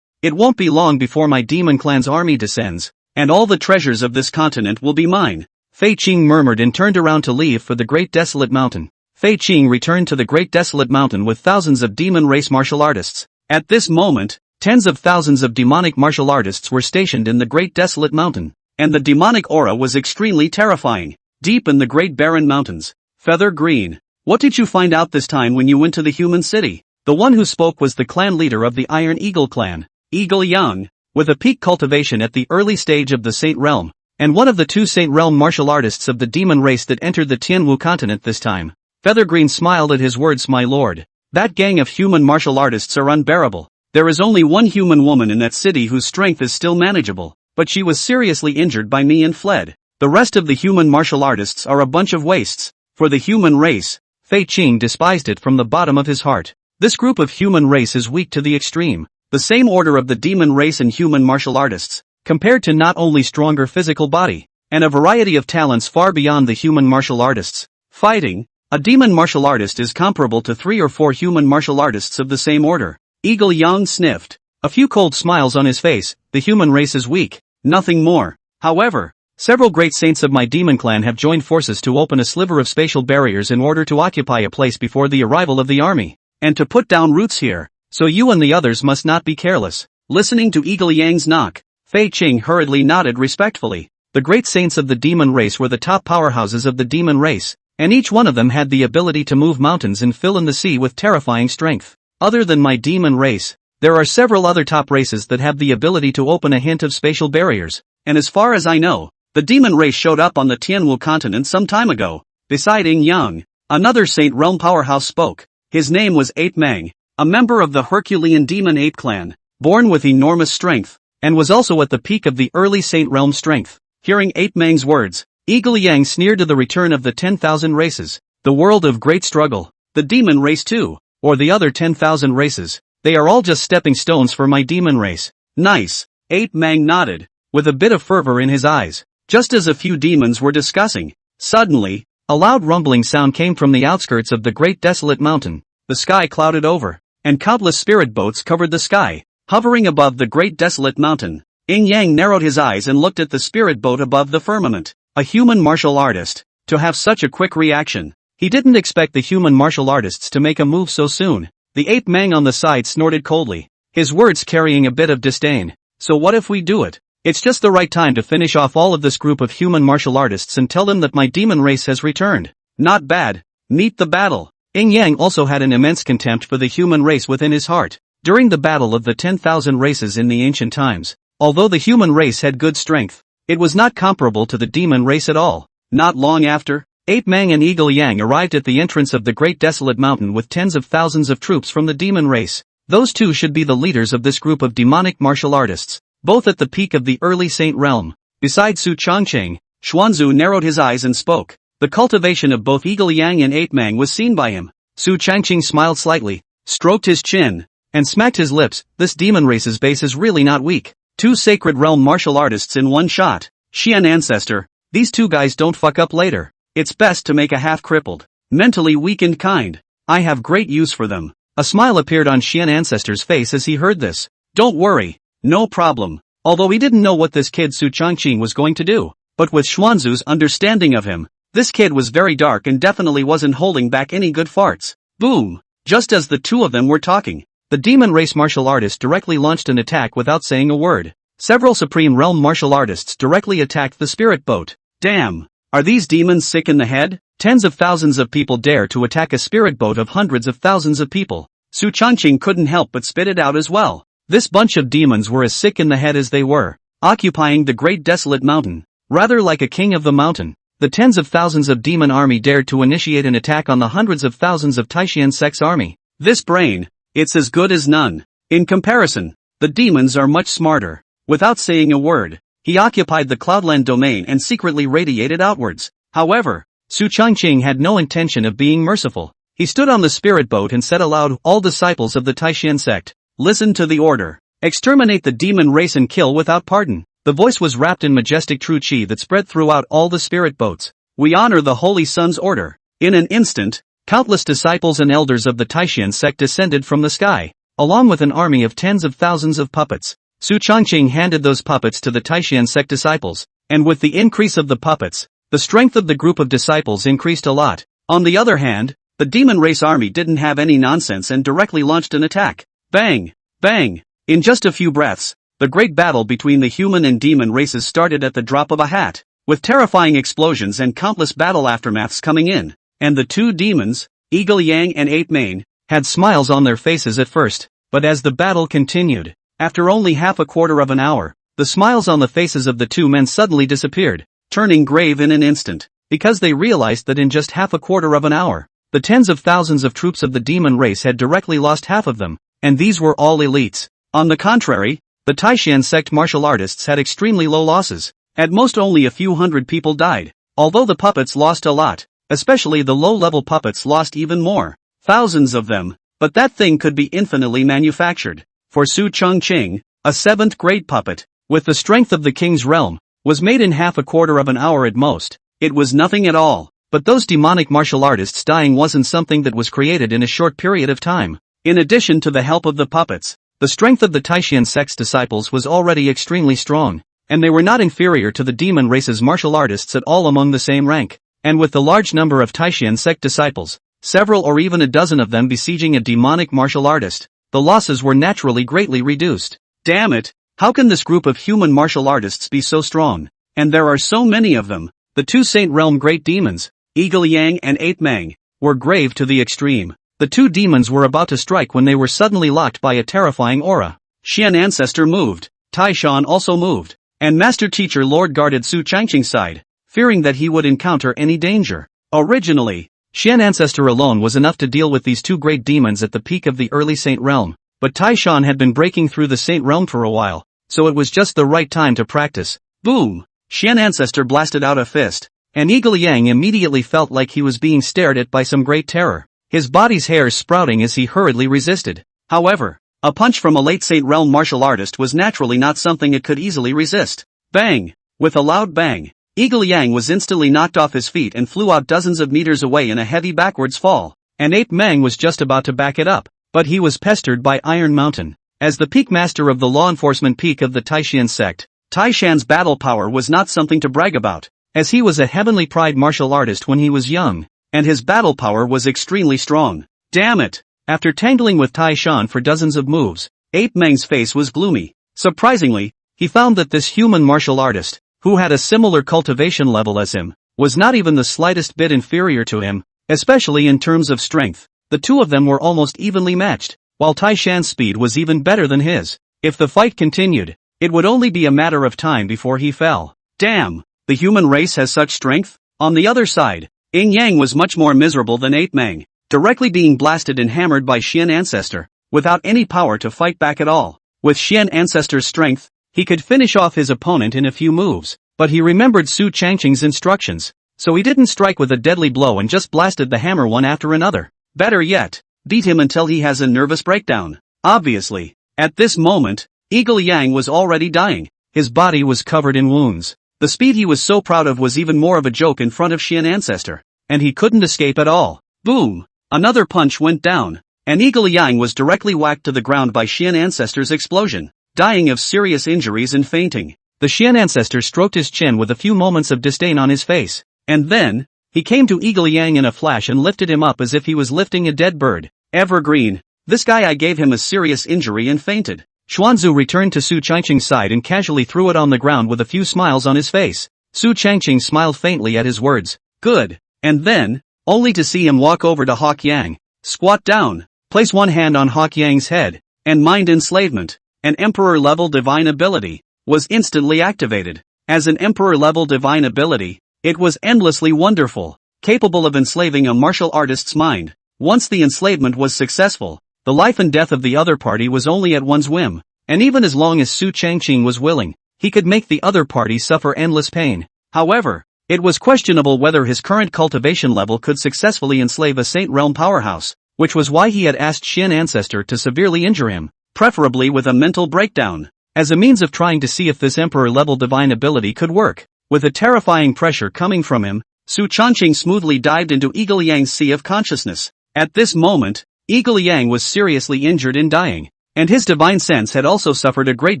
It won't be long before my demon clan's army descends, and all the treasures of this continent will be mine. Fei Qing murmured and turned around to leave for the Great Desolate Mountain. Fei Qing returned to the Great Desolate Mountain with thousands of demon race martial artists. At this moment, tens of thousands of demonic martial artists were stationed in the Great Desolate Mountain, and the demonic aura was extremely terrifying. deep in the Great Barren Mountains. Feather Green. What did you find out this time when you went to the human city? The one who spoke was the clan leader of the Iron Eagle clan, Eagle Young, with a peak cultivation at the early stage of the Saint Realm, and one of the 2 Saint Realm martial artists of the demon race that entered the Tianwu continent this time. Feathergreen smiled at his words. My lord, that gang of human martial artists are unbearable. There is only one human woman in that city whose strength is still manageable, but she was seriously injured by me and fled. The rest of the human martial artists are a bunch of wastes. For the human race, Fei Qing despised it from the bottom of his heart. This group of human race is weak to the extreme. The same order of the demon race and human martial artists, compared to not only stronger physical body, and a variety of talents far beyond the human martial artists. Fighting, a demon martial artist is comparable to 3 or 4 human martial artists of the same order. Eagle Yang sniffed, a few cold smiles on his face. The human race is weak, nothing more. However, several great saints of my demon clan have joined forces to open a sliver of spatial barriers in order to occupy a place before the arrival of the army, and to put down roots here, so you and the others must not be careless. Listening to Eagle Yang's knock, Fei Qing hurriedly nodded respectfully. The great saints of the demon race were the top powerhouses of the demon race, and each one of them had the ability to move mountains and fill in the sea with terrifying strength. Other than my demon race, there are several other top races that have the ability to open a hint of spatial barriers, and as far as I know, the demon race showed up on the Tianwu continent some time ago. Beside Ing Yang, another Saint Realm powerhouse spoke. His name was Ape Mang, a member of the Herculean Demon Ape clan, born with enormous strength, and was also at the peak of the early Saint Realm strength. Hearing Ape Mang's words, Eagle Yang sneered to the return of the 10,000 races, the world of great struggle, the demon race too, or the other 10,000 races. They are all just stepping stones for my demon race. Nice. Ape Mang nodded, with a bit of fervor in his eyes. Just as a few demons were discussing, suddenly, a loud rumbling sound came from the outskirts of the great desolate mountain. The sky clouded over, and countless spirit boats covered the sky, hovering above the great desolate mountain. Ing Yang narrowed his eyes and looked at the spirit boat above the firmament. A human martial artist, to have such a quick reaction. He didn't expect the human martial artists to make a move so soon. The Ape Mang on the side snorted coldly, his words carrying a bit of disdain. So what if we do it? It's just the right time to finish off all of this group of human martial artists and tell them that my demon race has returned. Not bad. Meet the battle. Ing Yang also had an immense contempt for the human race within his heart. During the battle of the 10,000 races in the ancient times, although the human race had good strength, it was not comparable to the demon race at all. Not long after, Ape Mang and Eagle Yang arrived at the entrance of the great desolate mountain with tens of thousands of troops from the demon race. Those two should be the leaders of this group of demonic martial artists, both at the peak of the early Saint Realm. Besides Su Changcheng, Xuanzu narrowed his eyes and spoke. The cultivation of both Eagle Yang and Ape Mang was seen by him. Su Changcheng smiled slightly, stroked his chin, and smacked his lips. This demon race's base is really not weak. 2 sacred realm martial artists in one shot. Xian Ancestor, these 2 guys don't fuck up later. It's best to make a half-crippled, mentally weakened kind. I have great use for them. A smile appeared on Xian Ancestor's face as he heard this. Don't worry. No problem. Although he didn't know what this kid Su Changqing was going to do, but with Xuanzu's understanding of him, this kid was very dark and definitely wasn't holding back any good farts. Boom! Just as the 2 of them were talking, the demon race martial artist directly launched an attack without saying a word. Several supreme realm martial artists directly attacked the spirit boat. Damn! Are these demons sick in the head? Tens of thousands of people dare to attack a spirit boat of hundreds of thousands of people. Su Changqing couldn't help but spit it out as well. This bunch of demons were as sick in the head as they were, occupying the great desolate mountain, rather like a king of the mountain. The tens of thousands of demon army dared to initiate an attack on the hundreds of thousands of Taishan Sect's army. This brain, it's as good as none. In comparison, the demons are much smarter. Without saying a word, he occupied the Cloudland domain and secretly radiated outwards. However, Su Changqing had no intention of being merciful. He stood on the spirit boat and said aloud, all disciples of the Taishan sect, listen to the order. Exterminate the demon race and kill without pardon. The voice was wrapped in majestic true chi that spread throughout all the spirit boats. We honor the Holy Sun's order. In an instant, countless disciples and elders of the Taishan sect descended from the sky, along with an army of tens of thousands of puppets. Su Changqing handed those puppets to the Taishan sect disciples, and with the increase of the puppets, the strength of the group of disciples increased a lot. On the other hand, the demon race army didn't have any nonsense and directly launched an attack. Bang! Bang! In just a few breaths, the great battle between the human and demon races started at the drop of a hat. with terrifying explosions and countless battle aftermaths coming in. And the two demons, Eagle Yang and Ape Mane, had smiles on their faces at first, but as the battle continued, after only half a quarter of an hour, the smiles on the faces of the two men suddenly disappeared, turning grave in an instant, because they realized that in just half a quarter of an hour, the tens of thousands of troops of the demon race had directly lost half of them, and these were all elites. On the contrary, the Taishan sect martial artists had extremely low losses. At most only a few hundred people died, although the puppets lost a lot, especially the low-level puppets lost even more, thousands of them, but that thing could be infinitely manufactured. For Su Chongqing, a 7th grade puppet, with the strength of the king's realm, was made in half a quarter of an hour at most. It was nothing at all, but those demonic martial artists dying wasn't something that was created in a short period of time. In addition to the help of the puppets, the strength of the Taishan sect's disciples was already extremely strong, and they were not inferior to the demon race's martial artists at all among the same rank. And with the large number of Taishan sect disciples, several or even a dozen of them besieging a demonic martial artist, the losses were naturally greatly reduced. Damn it, how can this group of human martial artists be so strong? And there are so many of them. The two Saint Realm great demons, Eagle Yang and Ape Mane, were grave to the extreme. The two demons were about to strike when they were suddenly locked by a terrifying aura. Xian Ancestor moved, Taishan also moved, and Master Teacher Lord guarded Su Changqing's side, fearing that he would encounter any danger. Originally, Xian Ancestor alone was enough to deal with these two great demons at the peak of the early Saint Realm, but Taishan had been breaking through the Saint Realm for a while, so it was just the right time to practice. Boom! Xian Ancestor blasted out a fist, and Eagle Yang immediately felt like he was being stared at by some great terror, his body's hairs sprouting as he hurriedly resisted. However, a punch from a late Saint Realm martial artist was naturally not something it could easily resist. Bang! With a loud bang, Eagle Yang was instantly knocked off his feet and flew out dozens of meters away in a heavy backwards fall, and Ape Mane was just about to back it up, but he was pestered by Iron Mountain. As the peak master of the law enforcement peak of the Taishan sect, Taishan's battle power was not something to brag about, as he was a heavenly pride martial artist when he was young, and his battle power was extremely strong. Damn it! After tangling with Taishan for dozens of moves, Ape Mane's face was gloomy. Surprisingly, he found that this human martial artist, who had a similar cultivation level as him, was not even the slightest bit inferior to him, especially in terms of strength. The two of them were almost evenly matched, while Taishan's speed was even better than his. If the fight continued, it would only be a matter of time before he fell. Damn! The human race has such strength? On the other side, Yin Yang was much more miserable than Ape Mane, directly being blasted and hammered by Xian Ancestor, without any power to fight back at all. With Xian Ancestor's strength, he could finish off his opponent in a few moves, but he remembered Su Changqing's instructions, so he didn't strike with a deadly blow and just blasted the hammer one after another. Better yet, beat him until he has a nervous breakdown. Obviously, at this moment, Eagle Yang was already dying. His body was covered in wounds. The speed he was so proud of was even more of a joke in front of Xian Ancestor, and he couldn't escape at all. Boom! Another punch went down, and Eagle Yang was directly whacked to the ground by Xian Ancestor's explosion, dying of serious injuries and fainting. The Xian Ancestor stroked his chin with a few moments of disdain on his face, and then, he came to Eagle Yang in a flash and lifted him up as if he was lifting a dead bird. Evergreen, this guy I gave him a serious injury and fainted. Xuanzu returned to Su Changqing's side and casually threw it on the ground with a few smiles on his face. Su Changqing smiled faintly at his words. Good. And then, only to see him walk over to Hawk Yang. Squat down, place one hand on Hawk Yang's head, and mind enslavement, an emperor-level divine ability, was instantly activated. As an emperor-level divine ability, it was endlessly wonderful, capable of enslaving a martial artist's mind. Once the enslavement was successful, the life and death of the other party was only at one's whim, and even as long as Su Changqing was willing, he could make the other party suffer endless pain. However, it was questionable whether his current cultivation level could successfully enslave a Saint Realm powerhouse, which was why he had asked Xian Ancestor to severely injure him, preferably with a mental breakdown, as a means of trying to see if this emperor-level divine ability could work. With a terrifying pressure coming from him, Su Changqing smoothly dived into Eagle Yang's sea of consciousness. At this moment, Eagle Yang was seriously injured and dying, and his divine sense had also suffered a great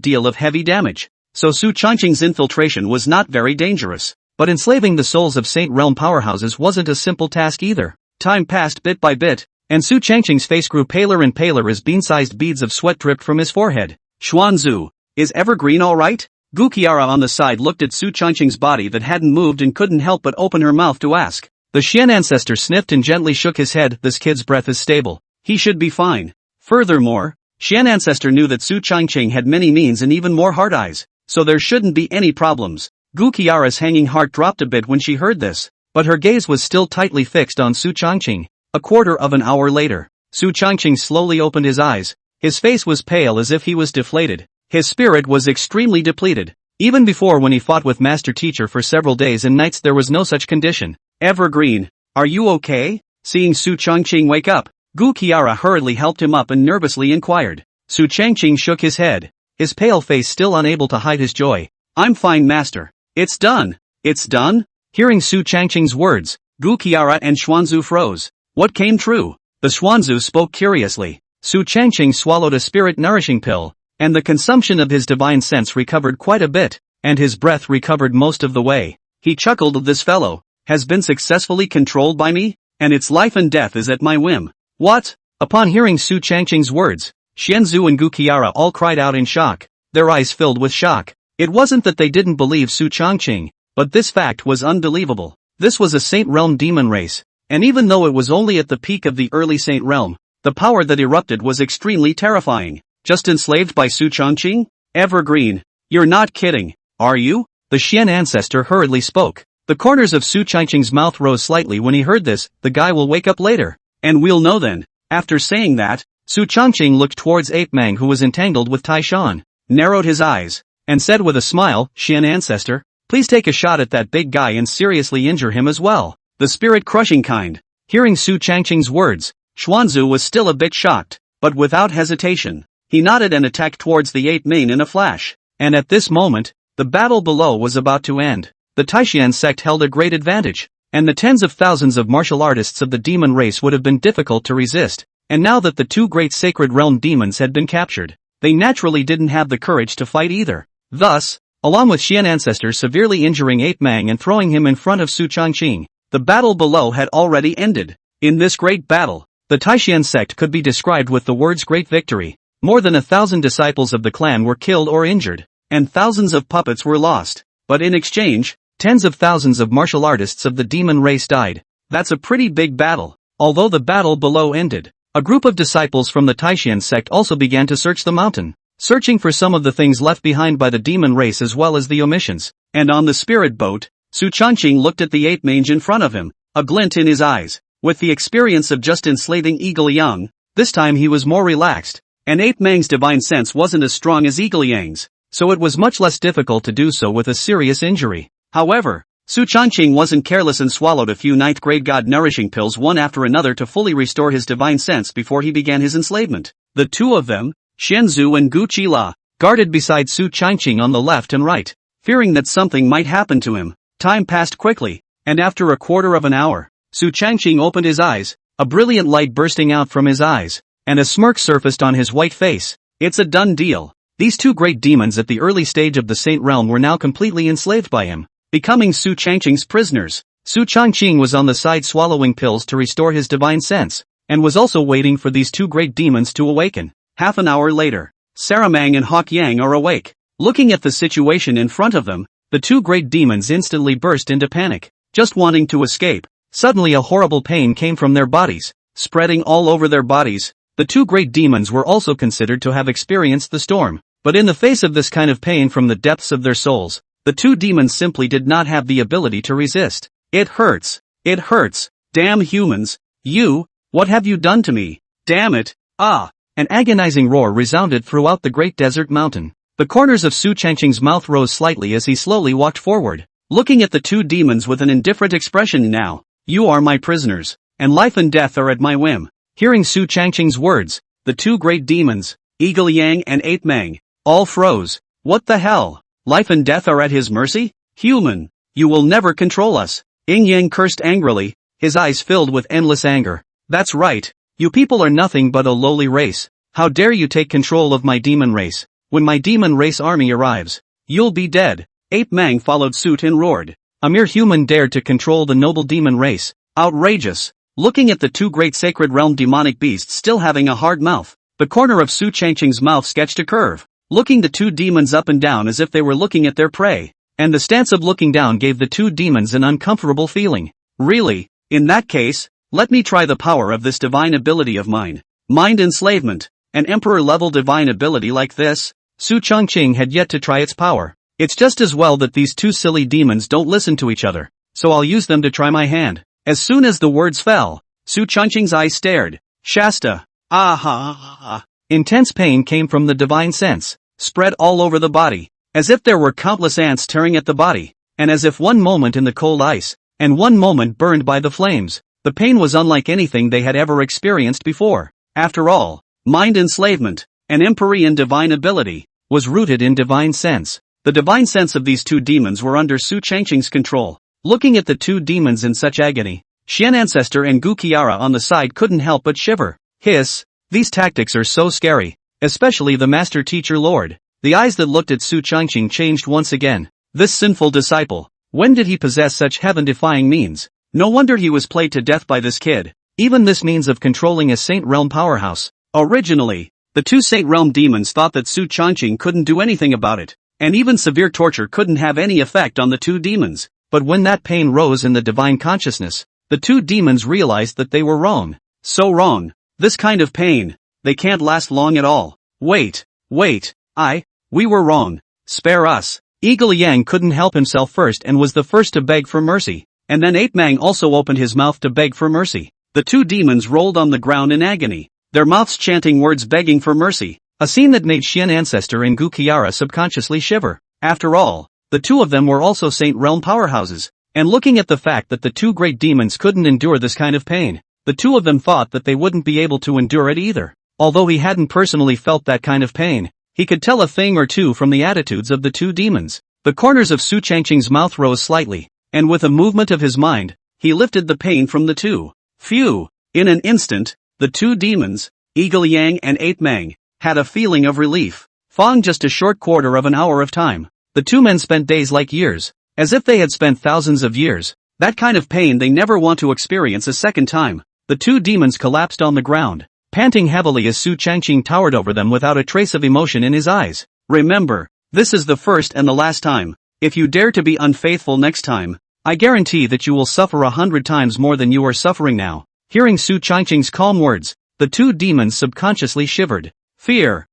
deal of heavy damage, so Su Changqing's infiltration was not very dangerous. But enslaving the souls of Saint Realm powerhouses wasn't a simple task either. Time passed bit by bit, and Su Changqing's face grew paler and paler as bean-sized beads of sweat dripped from his forehead. Xuanzu, is Evergreen alright? Gu Qiara on the side looked at Su Changqing's body that hadn't moved and couldn't help but open her mouth to ask. The Xian ancestor sniffed and gently shook his head. This kid's breath is stable. He should be fine. Furthermore, Xian ancestor knew that Su Changqing had many means and even more heart eyes, so there shouldn't be any problems. Gu Qiara's hanging heart dropped a bit when she heard this, but her gaze was still tightly fixed on Su Changqing. A quarter of an hour later, Su Changqing slowly opened his eyes. His face was pale as if he was deflated. His spirit was extremely depleted. Even before, when he fought with Master Teacher for several days and nights, there was no such condition. Evergreen, are you okay? Seeing Su Changqing wake up, Gu Qiara hurriedly helped him up and nervously inquired. Su Changqing shook his head, his pale face still unable to hide his joy. I'm fine, Master. It's done. It's done? Hearing Su Changqing's words, Gu Qiara and Xuanzu froze. What came true? The Xuanzu spoke curiously. Su Changqing swallowed a spirit-nourishing pill, and the consumption of his divine sense recovered quite a bit, and his breath recovered most of the way. He chuckled. This fellow has been successfully controlled by me, and its life and death is at my whim. What? Upon hearing Su Changqing's words, Xianzu and Gu Qiara all cried out in shock, their eyes filled with shock. It wasn't that they didn't believe Su Changqing, but this fact was unbelievable. This was a Saint Realm demon race, and even though it was only at the peak of the early Saint Realm, the power that erupted was extremely terrifying. Just enslaved by Su Changqing? Evergreen, you're not kidding, are you? The Xian ancestor hurriedly spoke. The corners of Su Changqing's mouth rose slightly when he heard this. The guy will wake up later, and we'll know then. After saying that, Su Changqing looked towards Ape Mang, who was entangled with Tai Shan, narrowed his eyes, and said with a smile, Xian ancestor, please take a shot at that big guy and seriously injure him as well. The spirit-crushing kind. Hearing Su Changqing's words, Xuanzu was still a bit shocked, but without hesitation, he nodded and attacked towards the Ape Main in a flash. And at this moment, the battle below was about to end. The Taishan sect held a great advantage, and the tens of thousands of martial artists of the demon race would have been difficult to resist. And now that the two great sacred realm demons had been captured, they naturally didn't have the courage to fight either. Thus, along with Xian ancestor severely injuring Ape Mang and throwing him in front of Su Changqing, the battle below had already ended. In this great battle, the Taishan sect could be described with the words great victory. More than 1,000 disciples of the clan were killed or injured, and thousands of puppets were lost. But in exchange, tens of thousands of martial artists of the demon race died. That's a pretty big battle. Although the battle below ended, a group of disciples from the Taishan sect also began to search the mountain, searching for some of the things left behind by the demon race as well as the omissions. And on the spirit boat, Su Changqing looked at the ape mange in front of him, a glint in his eyes. With the experience of just enslaving Eagle Yang, this time he was more relaxed, and Ape Mang's divine sense wasn't as strong as Eagle Yang's, so it was much less difficult to do so with a serious injury. However, Su Changqing wasn't careless and swallowed a few ninth grade god nourishing pills one after another to fully restore his divine sense before he began his enslavement. The two of them, Xianzu and Gu Qila, guarded beside Su Changqing on the left and right, fearing that something might happen to him. Time passed quickly, and after a quarter of an hour, Su Changqing opened his eyes, a brilliant light bursting out from his eyes, and a smirk surfaced on his white face. It's a done deal. These two great demons at the early stage of the Saint Realm were now completely enslaved by him, becoming Su Changqing's prisoners. Su Changqing was on the side swallowing pills to restore his divine sense, and was also waiting for these two great demons to awaken. Half an hour later, Saramang and Hawk Yang are awake. Looking at the situation in front of them, the two great demons instantly burst into panic, just wanting to escape. Suddenly a horrible pain came from their bodies, spreading all over their bodies. The two great demons were also considered to have experienced the storm, but in the face of this kind of pain from the depths of their souls, the two demons simply did not have the ability to resist. It hurts. It hurts. Damn humans. You, what have you done to me? Damn it. Ah. An agonizing roar resounded throughout the great desert mountain. The corners of Su Changqing's mouth rose slightly as he slowly walked forward, looking at the two demons with an indifferent expression now. You are my prisoners, and life and death are at my whim. Hearing Su Changqing's words, the two great demons, Eagle Yang and Ape Mang, all froze. What the hell? Life and death are at his mercy? Human, you will never control us. Yin Yang cursed angrily, his eyes filled with endless anger. That's right. You people are nothing but a lowly race. How dare you take control of my demon race? When my demon race army arrives, you'll be dead. Ape Mang followed suit and roared. A mere human dared to control the noble demon race. Outrageous. Looking at the two great sacred realm demonic beasts still having a hard mouth, the corner of Su Changqing's mouth sketched a curve. looking the two demons up and down as if they were looking at their prey. And the stance of looking down gave the two demons an uncomfortable feeling. Really? In that case, let me try the power of this divine ability of mine. Mind enslavement. An emperor-level divine ability like this? Su Changqing had yet to try its power. It's just as well that these two silly demons don't listen to each other, so I'll use them to try my hand. As soon as the words fell, Su Changqing's eyes stared. Shasta. Ah. Intense pain came from the divine sense, spread all over the body, as if there were countless ants tearing at the body, and as if one moment in the cold ice, and one moment burned by the flames. The pain was unlike anything they had ever experienced before. After all, mind enslavement, an empyrean divine ability, was rooted in divine sense. The divine sense of these two demons were under Su Changqing's control. Looking at the two demons in such agony, Xian Ancestor and Gu Qiara on the side couldn't help but shiver. Hiss, these tactics are so scary, especially the Master Teacher Lord. The eyes that looked at Su Changqing changed once again. This sinful disciple, when did he possess such heaven-defying means? No wonder he was played to death by this kid. Even this means of controlling a Saint Realm powerhouse. Originally, the two Saint Realm demons thought that Su Changqing couldn't do anything about it, and even severe torture couldn't have any effect on the two demons. But when that pain rose in the divine consciousness, the two demons realized that they were wrong. So wrong. This kind of pain, they can't last long at all. Wait. We were wrong. Spare us. Eagle Yang couldn't help himself first and was the first to beg for mercy. And then Ape Mang also opened his mouth to beg for mercy. The two demons rolled on the ground in agony, their mouths chanting words begging for mercy. A scene that made Xian Ancestor and Gu Qiara subconsciously shiver. After all, the two of them were also Saint Realm powerhouses. And looking at the fact that the two great demons couldn't endure this kind of pain, the two of them thought that they wouldn't be able to endure it either. Although he hadn't personally felt that kind of pain, he could tell a thing or two from the attitudes of the two demons. The corners of Su Changqing's mouth rose slightly, and with a movement of his mind, he lifted the pain from the two. Phew! In an instant, the two demons, Eagle Yang and Ape Mang, had a feeling of relief. Fong just a short quarter of an hour of time. The two men spent days like years, as if they had spent thousands of years. That kind of pain they never want to experience a second time. The two demons collapsed on the ground, panting heavily as Su Changqing towered over them without a trace of emotion in his eyes. Remember, this is the first and the last time. If you dare to be unfaithful next time, I guarantee that you will suffer 100 times more than you are suffering now. Hearing Su Changqing's calm words, the two demons subconsciously shivered. Fear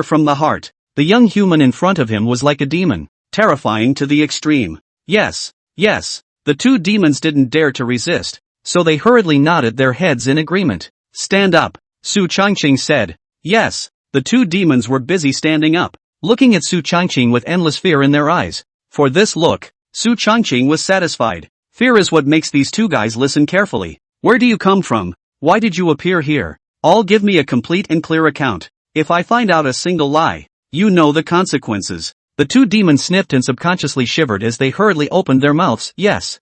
from the heart. The young human in front of him was like a demon, terrifying to the extreme. Yes. The two demons didn't dare to resist, so they hurriedly nodded their heads in agreement. Stand up, Su Changqing said. Yes, the two demons were busy standing up, looking at Su Changqing with endless fear in their eyes. For this look, Su Changqing was satisfied. Fear is what makes these two guys listen carefully. Where do you come from? Why did you appear here? All give me a complete and clear account. If I find out a single lie, you know the consequences. The two demons sniffed and subconsciously shivered as they hurriedly opened their mouths. Yes,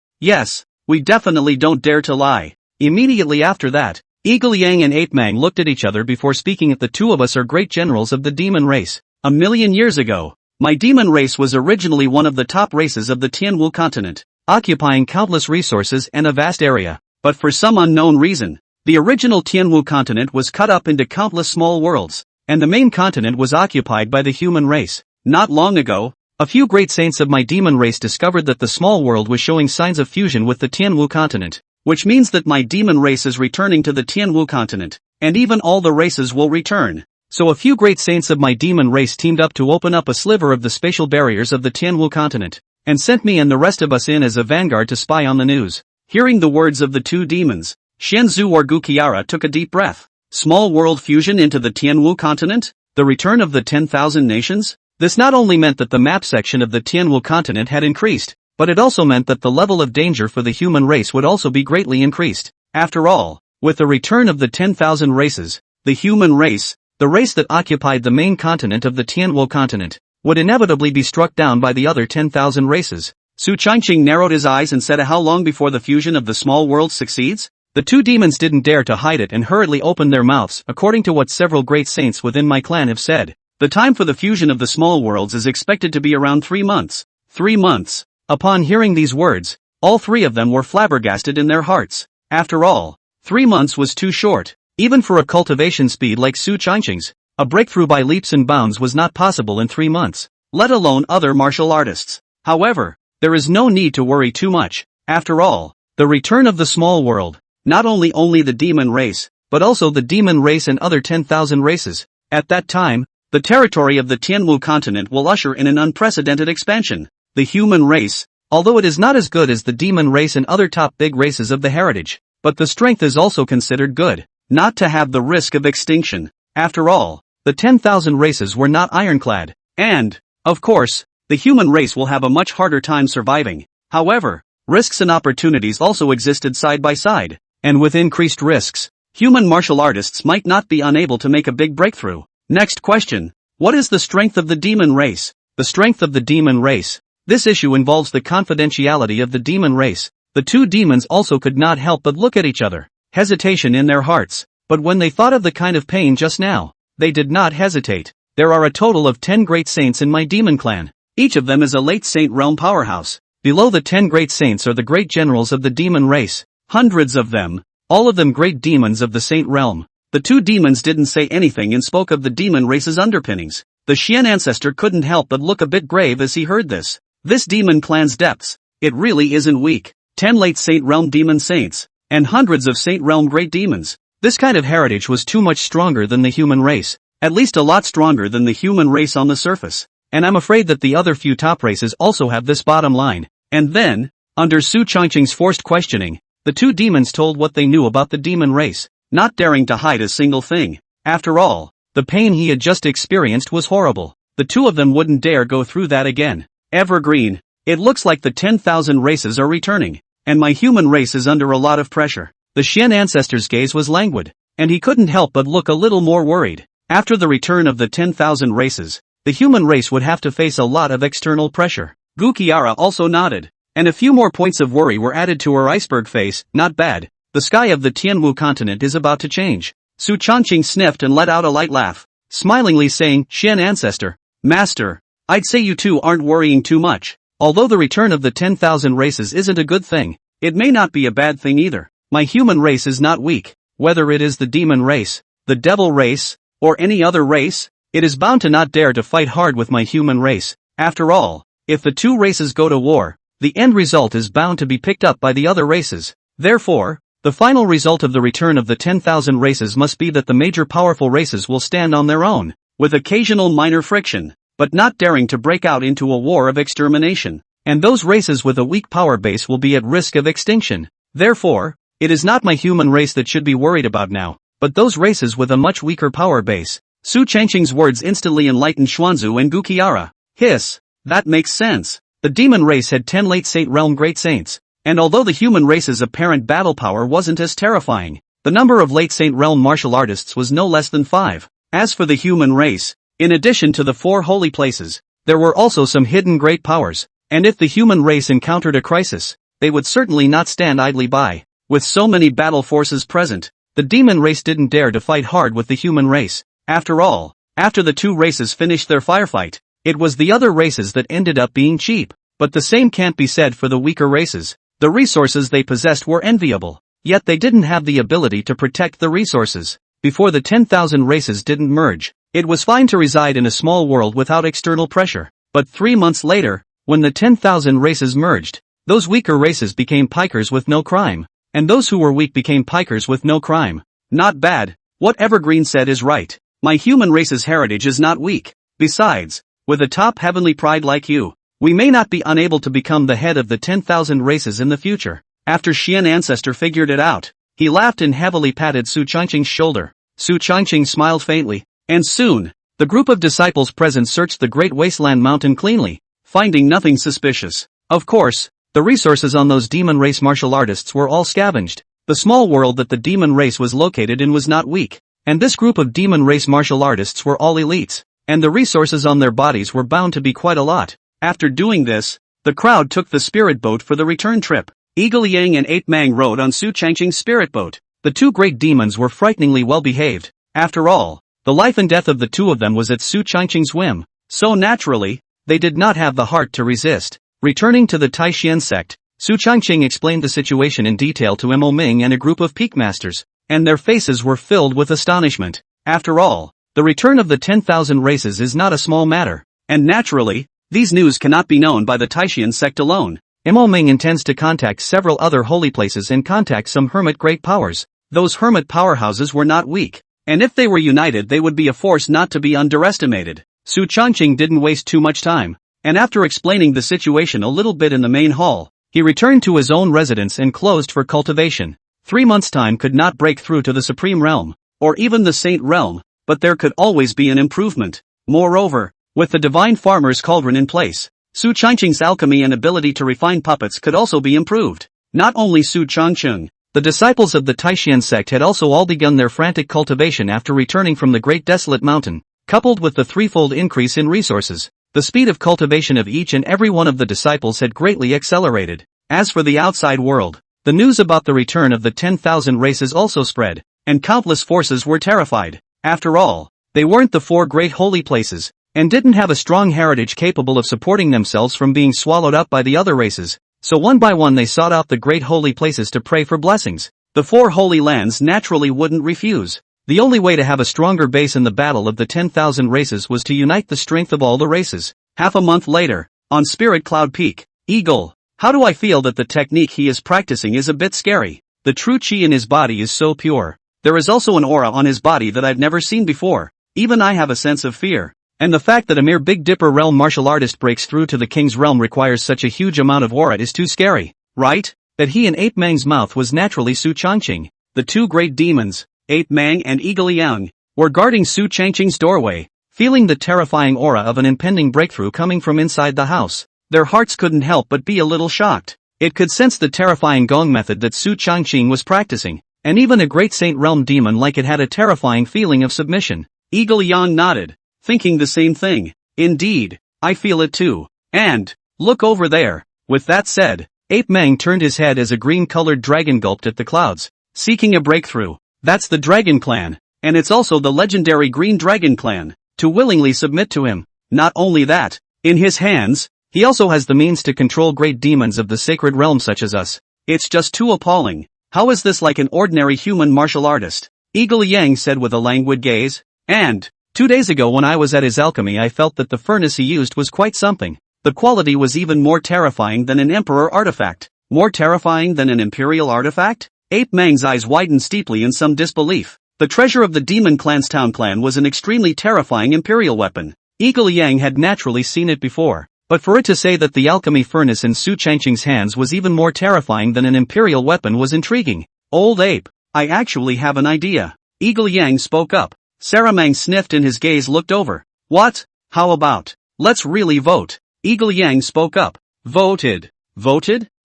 we definitely don't dare to lie. Immediately after that, Eagle Yang and Ape Mang looked at each other before speaking. The two of us are great generals of the demon race. 1,000,000 years ago, my demon race was originally one of the top races of the Tianwu continent, occupying countless resources and a vast area. But for some unknown reason, the original Tianwu continent was cut up into countless small worlds, and the main continent was occupied by the human race. Not long ago, a few great saints of my demon race discovered that the small world was showing signs of fusion with the Tianwu continent, which means that my demon race is returning to the Tianwu continent, and even all the races will return. So a few great saints of my demon race teamed up to open up a sliver of the spatial barriers of the Tianwu continent, and sent me and the rest of us in as a vanguard to spy on the news. Hearing the words of the two demons, Shenzhou or Gu Qiara took a deep breath. Small world fusion into the Tianwu continent? The return of the 10,000 nations? This not only meant that the map section of the Tianwu continent had increased, but it also meant that the level of danger for the human race would also be greatly increased. After all, with the return of the 10,000 races, the human race, the race that occupied the main continent of the Tianwu continent, would inevitably be struck down by the other 10,000 races. Su Changqing narrowed his eyes and said, how long before the fusion of the small worlds succeeds? The two demons didn't dare to hide it and hurriedly opened their mouths. According to what several great saints within my clan have said, the time for the fusion of the small worlds is expected to be around 3 months. 3 months. Upon hearing these words, all three of them were flabbergasted in their hearts. After all, 3 months was too short, even for a cultivation speed like Su Changqing's. A breakthrough by leaps and bounds was not possible in 3 months, let alone other martial artists. However, there is no need to worry too much. After all, the return of the small world, not only the demon race, but also the demon race and other 10,000 races. At that time, the territory of the Tianwu continent will usher in an unprecedented expansion. The human race, although it is not as good as the demon race and other top big races of the heritage, but the strength is also considered good, not to have the risk of extinction. After all, the 10,000 races were not ironclad, and, of course, the human race will have a much harder time surviving. However, risks and opportunities also existed side by side, and with increased risks, human martial artists might not be unable to make a big breakthrough. Next question. What is the strength of the demon race? The strength of the demon race. This issue involves the confidentiality of the demon race. The two demons also could not help but look at each other, hesitation in their hearts, but when they thought of the kind of pain just now, they did not hesitate. There are a total of 10 great saints in my demon clan. Each of them is a late saint realm powerhouse. Below the 10 great saints are the great generals of the demon race. Hundreds of them, all of them great demons of the saint realm. The two demons didn't say anything and spoke of the demon race's underpinnings. The Xian ancestor couldn't help but look a bit grave as he heard this. This demon clan's depths, it really isn't weak. 10 late saint realm demon saints, and hundreds of saint realm great demons. This kind of heritage was too much stronger than the human race, at least a lot stronger than the human race on the surface. And I'm afraid that the other few top races also have this bottom line. And then, under Su Changqing's forced questioning, the two demons told what they knew about the demon race, not daring to hide a single thing. After all, the pain he had just experienced was horrible. The two of them wouldn't dare go through that again. Evergreen, it looks like the 10,000 races are returning, and my human race is under a lot of pressure. The Xian ancestor's gaze was languid, and he couldn't help but look a little more worried. After the return of the 10,000 races, the human race would have to face a lot of external pressure. Gu Qiara also nodded, and a few more points of worry were added to her iceberg face. Not bad. The sky of the Tianwu continent is about to change. Su Changqing sniffed and let out a light laugh, smilingly saying, Xian ancestor, master, I'd say you two aren't worrying too much. Although the return of the 10,000 races isn't a good thing, it may not be a bad thing either. My human race is not weak. Whether it is the demon race, the devil race, or any other race, it is bound to not dare to fight hard with my human race. After all, if the two races go to war, the end result is bound to be picked up by the other races. Therefore, the final result of the return of the 10,000 races must be that the major powerful races will stand on their own, with occasional minor friction, but not daring to break out into a war of extermination. And those races with a weak power base will be at risk of extinction. Therefore, it is not my human race that should be worried about now, but those races with a much weaker power base. Su Changqing's words instantly enlightened Xuanzu and Gu Qiara. Hiss, that makes sense. The demon race had 10 late saint realm great saints, and although the human race's apparent battle power wasn't as terrifying, the number of late saint realm martial artists was no less than 5. As for the human race, in addition to the 4 holy places, there were also some hidden great powers, and if the human race encountered a crisis, they would certainly not stand idly by. With so many battle forces present, the demon race didn't dare to fight hard with the human race. After all, after the two races finished their firefight, it was the other races that ended up being cheap. But the same can't be said for the weaker races. The resources they possessed were enviable, yet they didn't have the ability to protect the resources. Before the 10,000 races didn't merge, it was fine to reside in a small world without external pressure. But 3 months later, when the 10,000 races merged, those weaker races became pikers with no crime, and those who were weak became pikers with no crime. Not bad. What Evergreen said is right. My human race's heritage is not weak. Besides, with a top heavenly pride like you, we may not be unable to become the head of the 10,000 races in the future. After Xian ancestor figured it out, he laughed and heavily patted Su Changqing's shoulder. Su Changqing smiled faintly, and soon, the group of disciples present searched the great wasteland mountain cleanly, finding nothing suspicious. Of course, the resources on those demon race martial artists were all scavenged. The small world that the demon race was located in was not weak, and this group of demon race martial artists were all elites, and the resources on their bodies were bound to be quite a lot. After doing this, the crowd took the spirit boat for the return trip. Eagle Yang and Ape Mang rode on Su Changqing's spirit boat. The two great demons were frighteningly well behaved. After all, the life and death of the two of them was at Su Changqing's whim, so naturally, they did not have the heart to resist. Returning to the Taishan sect, Su Changqing explained the situation in detail to Mo Ming and a group of peak masters, and their faces were filled with astonishment. After all, The return of the 10,000 races is not a small matter. And naturally, these news cannot be known by the Taishan sect alone. Imo Ming intends to contact several other holy places and contact some hermit great powers. Those hermit powerhouses were not weak. And if they were united they would be a force not to be underestimated. Su Changqing didn't waste too much time. And after explaining the situation a little bit in the main hall, he returned to his own residence and closed for cultivation. 3 months' time could not break through to the Supreme Realm, or even the Saint Realm, but there could always be an improvement. Moreover, with the Divine Farmer's Cauldron in place, Su Changqing's alchemy and ability to refine puppets could also be improved. Not only Su Changqing, the disciples of the Taishan sect had also all begun their frantic cultivation after returning from the Great Desolate Mountain. Coupled with the threefold increase in resources, the speed of cultivation of each and every one of the disciples had greatly accelerated. As for the outside world, the news about the return of the 10,000 races also spread, and countless forces were terrified. After all, they weren't the 4 great holy places, and didn't have a strong heritage capable of supporting themselves from being swallowed up by the other races. So one by one they sought out the great holy places to pray for blessings. The 4 holy lands naturally wouldn't refuse. The only way to have a stronger base in the battle of the 10,000 races was to unite the strength of all the races. Half a month later, on Spirit Cloud Peak, Eagle. How do I feel that the technique he is practicing is a bit scary? The true chi in his body is so pure. There is also an aura on his body that I've never seen before. Even I have a sense of fear. And the fact that a mere Big Dipper realm martial artist breaks through to the king's realm requires such a huge amount of aura is too scary, right? That he in Ape Mang's mouth was naturally Su Changqing. The 2 great demons, Ape Mang and Eagle Yang, were guarding Su Changqing's doorway, feeling the terrifying aura of an impending breakthrough coming from inside the house. Their hearts couldn't help but be a little shocked. It could sense the terrifying gong method that Su Changqing was practicing, and even a great Saint Realm demon like it had a terrifying feeling of submission. Eagle Yang nodded, thinking the same thing. Indeed, I feel it too. And, look over there. With that said, Ape Mang turned his head as a green-colored dragon gulped at the clouds, seeking a breakthrough. That's the Dragon Clan, and it's also the legendary Green Dragon Clan, to willingly submit to him. Not only that, in his hands, he also has the means to control great demons of the sacred realm such as us. It's just too appalling. How is this like an ordinary human martial artist? Eagle Yang said with a languid gaze. And, 2 days ago when I was at his alchemy I felt that the furnace he used was quite something. The quality was even more terrifying than an emperor artifact. More terrifying than an imperial artifact? Ape Mang's eyes widened steeply in some disbelief. The treasure of the Demon Clan's Town Clan was an extremely terrifying imperial weapon. Eagle Yang had naturally seen it before, but for it to say that the alchemy furnace in Su Changqing's hands was even more terrifying than an imperial weapon was intriguing. Old Ape, I actually have an idea. Eagle Yang spoke up. Saramang sniffed and his gaze looked over. What? How about? Let's really vote. Eagle Yang spoke up. Voted?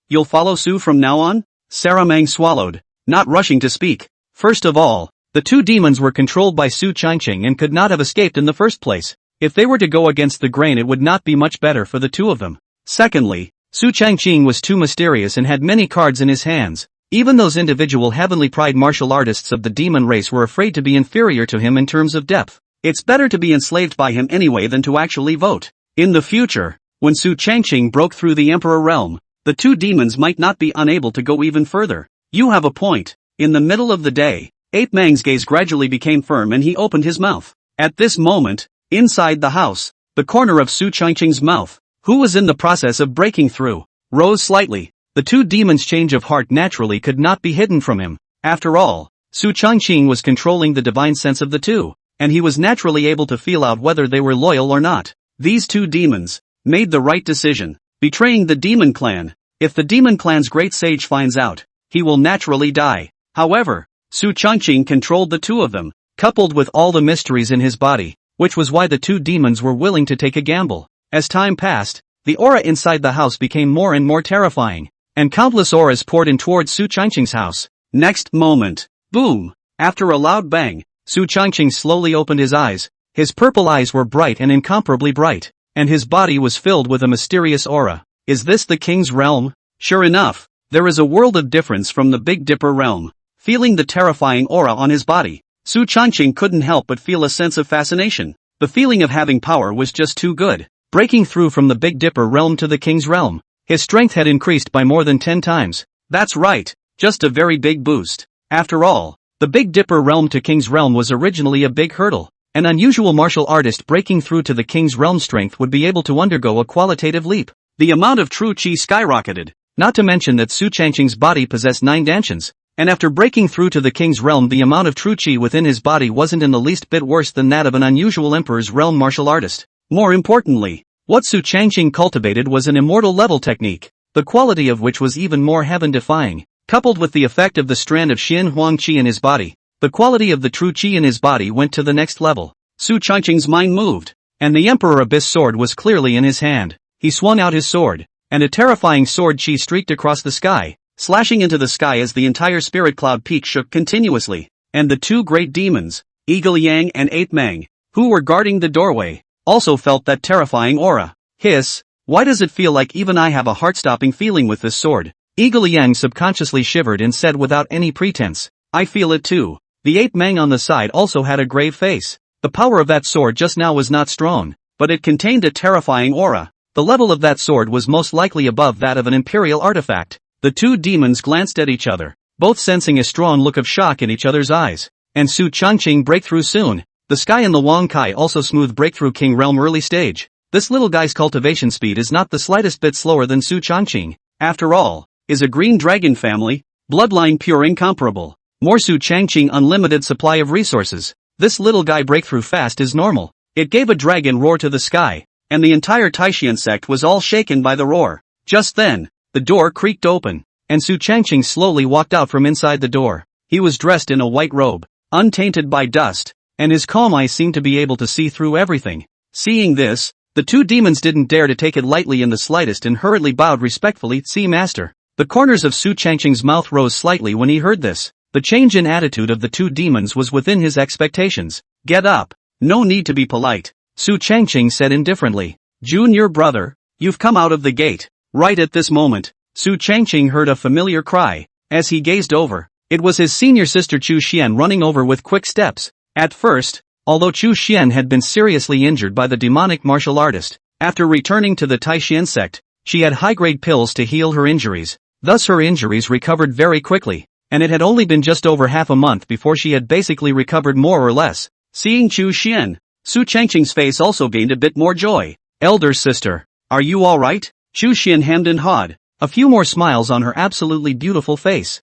You'll follow Su from now on? Saramang swallowed, not rushing to speak. First of all, the 2 demons were controlled by Su Changqing and could not have escaped in the first place. If they were to go against the grain it would not be much better for the 2 of them. Secondly, Su Changqing was too mysterious and had many cards in his hands. Even those individual heavenly pride martial artists of the demon race were afraid to be inferior to him in terms of depth. It's better to be enslaved by him anyway than to actually vote. In the future, when Su Changqing broke through the Emperor realm, the 2 demons might not be unable to go even further. You have a point. In the middle of the day, Ape Mang's gaze gradually became firm and he opened his mouth. At this moment, inside the house, the corner of Su Changqing's mouth, who was in the process of breaking through, rose slightly. The 2 demons' change of heart naturally could not be hidden from him. After all, Su Changqing was controlling the divine sense of the 2, and he was naturally able to feel out whether they were loyal or not. These 2 demons made the right decision, betraying the Demon Clan. If the Demon Clan's great sage finds out, he will naturally die. However, Su Changqing controlled the 2 of them, coupled with all the mysteries in his body, which was why the 2 demons were willing to take a gamble. As time passed, the aura inside the house became more and more terrifying, and countless auras poured in towards Su Changqing's house. Next moment, boom! After a loud bang, Su Changqing slowly opened his eyes. His purple eyes were bright and incomparably bright, and his body was filled with a mysterious aura. Is this the king's realm? Sure enough, there is a world of difference from the Big Dipper realm. Feeling the terrifying aura on his body, Su Changqing couldn't help but feel a sense of fascination. The feeling of having power was just too good. Breaking through from the Big Dipper realm to the king's realm, his strength had increased by more than 10 times. That's right, just a very big boost. After all, the Big Dipper realm to King's realm was originally a big hurdle. An unusual martial artist breaking through to the king's realm strength would be able to undergo a qualitative leap. The amount of true chi skyrocketed. Not to mention that Su Changqing's body possessed 9 dantians, and after breaking through to the king's realm, the amount of true chi within his body wasn't in the least bit worse than that of an unusual emperor's realm martial artist. More importantly, what Su Changqing cultivated was an immortal level technique, the quality of which was even more heaven-defying. Coupled with the effect of the strand of Xian Huang Qi in his body, the quality of the true Qi in his body went to the next level. Su Changqing's mind moved, and the Emperor Abyss sword was clearly in his hand. He swung out his sword, and a terrifying sword Qi streaked across the sky, slashing into the sky as the entire spirit cloud peak shook continuously. And the 2 great demons, Eagle Yang and Ape Mang, who were guarding the doorway, also felt that terrifying aura. Hiss, why does it feel like even I have a heart-stopping feeling with this sword? Eagle Yang subconsciously shivered and said without any pretense, I feel it too. The Ape Mang on the side also had a grave face. The power of that sword just now was not strong, but it contained a terrifying aura. The level of that sword was most likely above that of an imperial artifact. The 2 demons glanced at each other, both sensing a strong look of shock in each other's eyes. And Su Changqing breakthrough soon. The sky and the Wang Kai also smooth breakthrough king realm early stage. This little guy's cultivation speed is not the slightest bit slower than Su Changqing. After all, is a green dragon family, bloodline pure incomparable. More Su Changqing unlimited supply of resources. This little guy breakthrough fast is normal. It gave a dragon roar to the sky, and the entire Taishian sect was all shaken by the roar. Just then, the door creaked open, and Su Changqing slowly walked out from inside the door. He was dressed in a white robe, untainted by dust, and his calm eyes seemed to be able to see through everything. Seeing this, the 2 demons didn't dare to take it lightly in the slightest and hurriedly bowed respectfully. See master. The corners of Su Changqing's mouth rose slightly when he heard this. The change in attitude of the 2 demons was within his expectations. Get up. No need to be polite, Su Changqing said indifferently. Junior brother, you've come out of the gate. Right at this moment, Su Changqing heard a familiar cry. As he gazed over, it was his senior sister Chu Xian running over with quick steps. At first, although Chu Xian had been seriously injured by the demonic martial artist, after returning to the Taishian sect, she had high-grade pills to heal her injuries. Thus her injuries recovered very quickly, and it had only been just over half a month before she had basically recovered more or less. Seeing Chu Xian, Su Changqing's face also gained a bit more joy. Elder sister, are you alright? Chu Xian hemmed and hawed, a few more smiles on her absolutely beautiful face.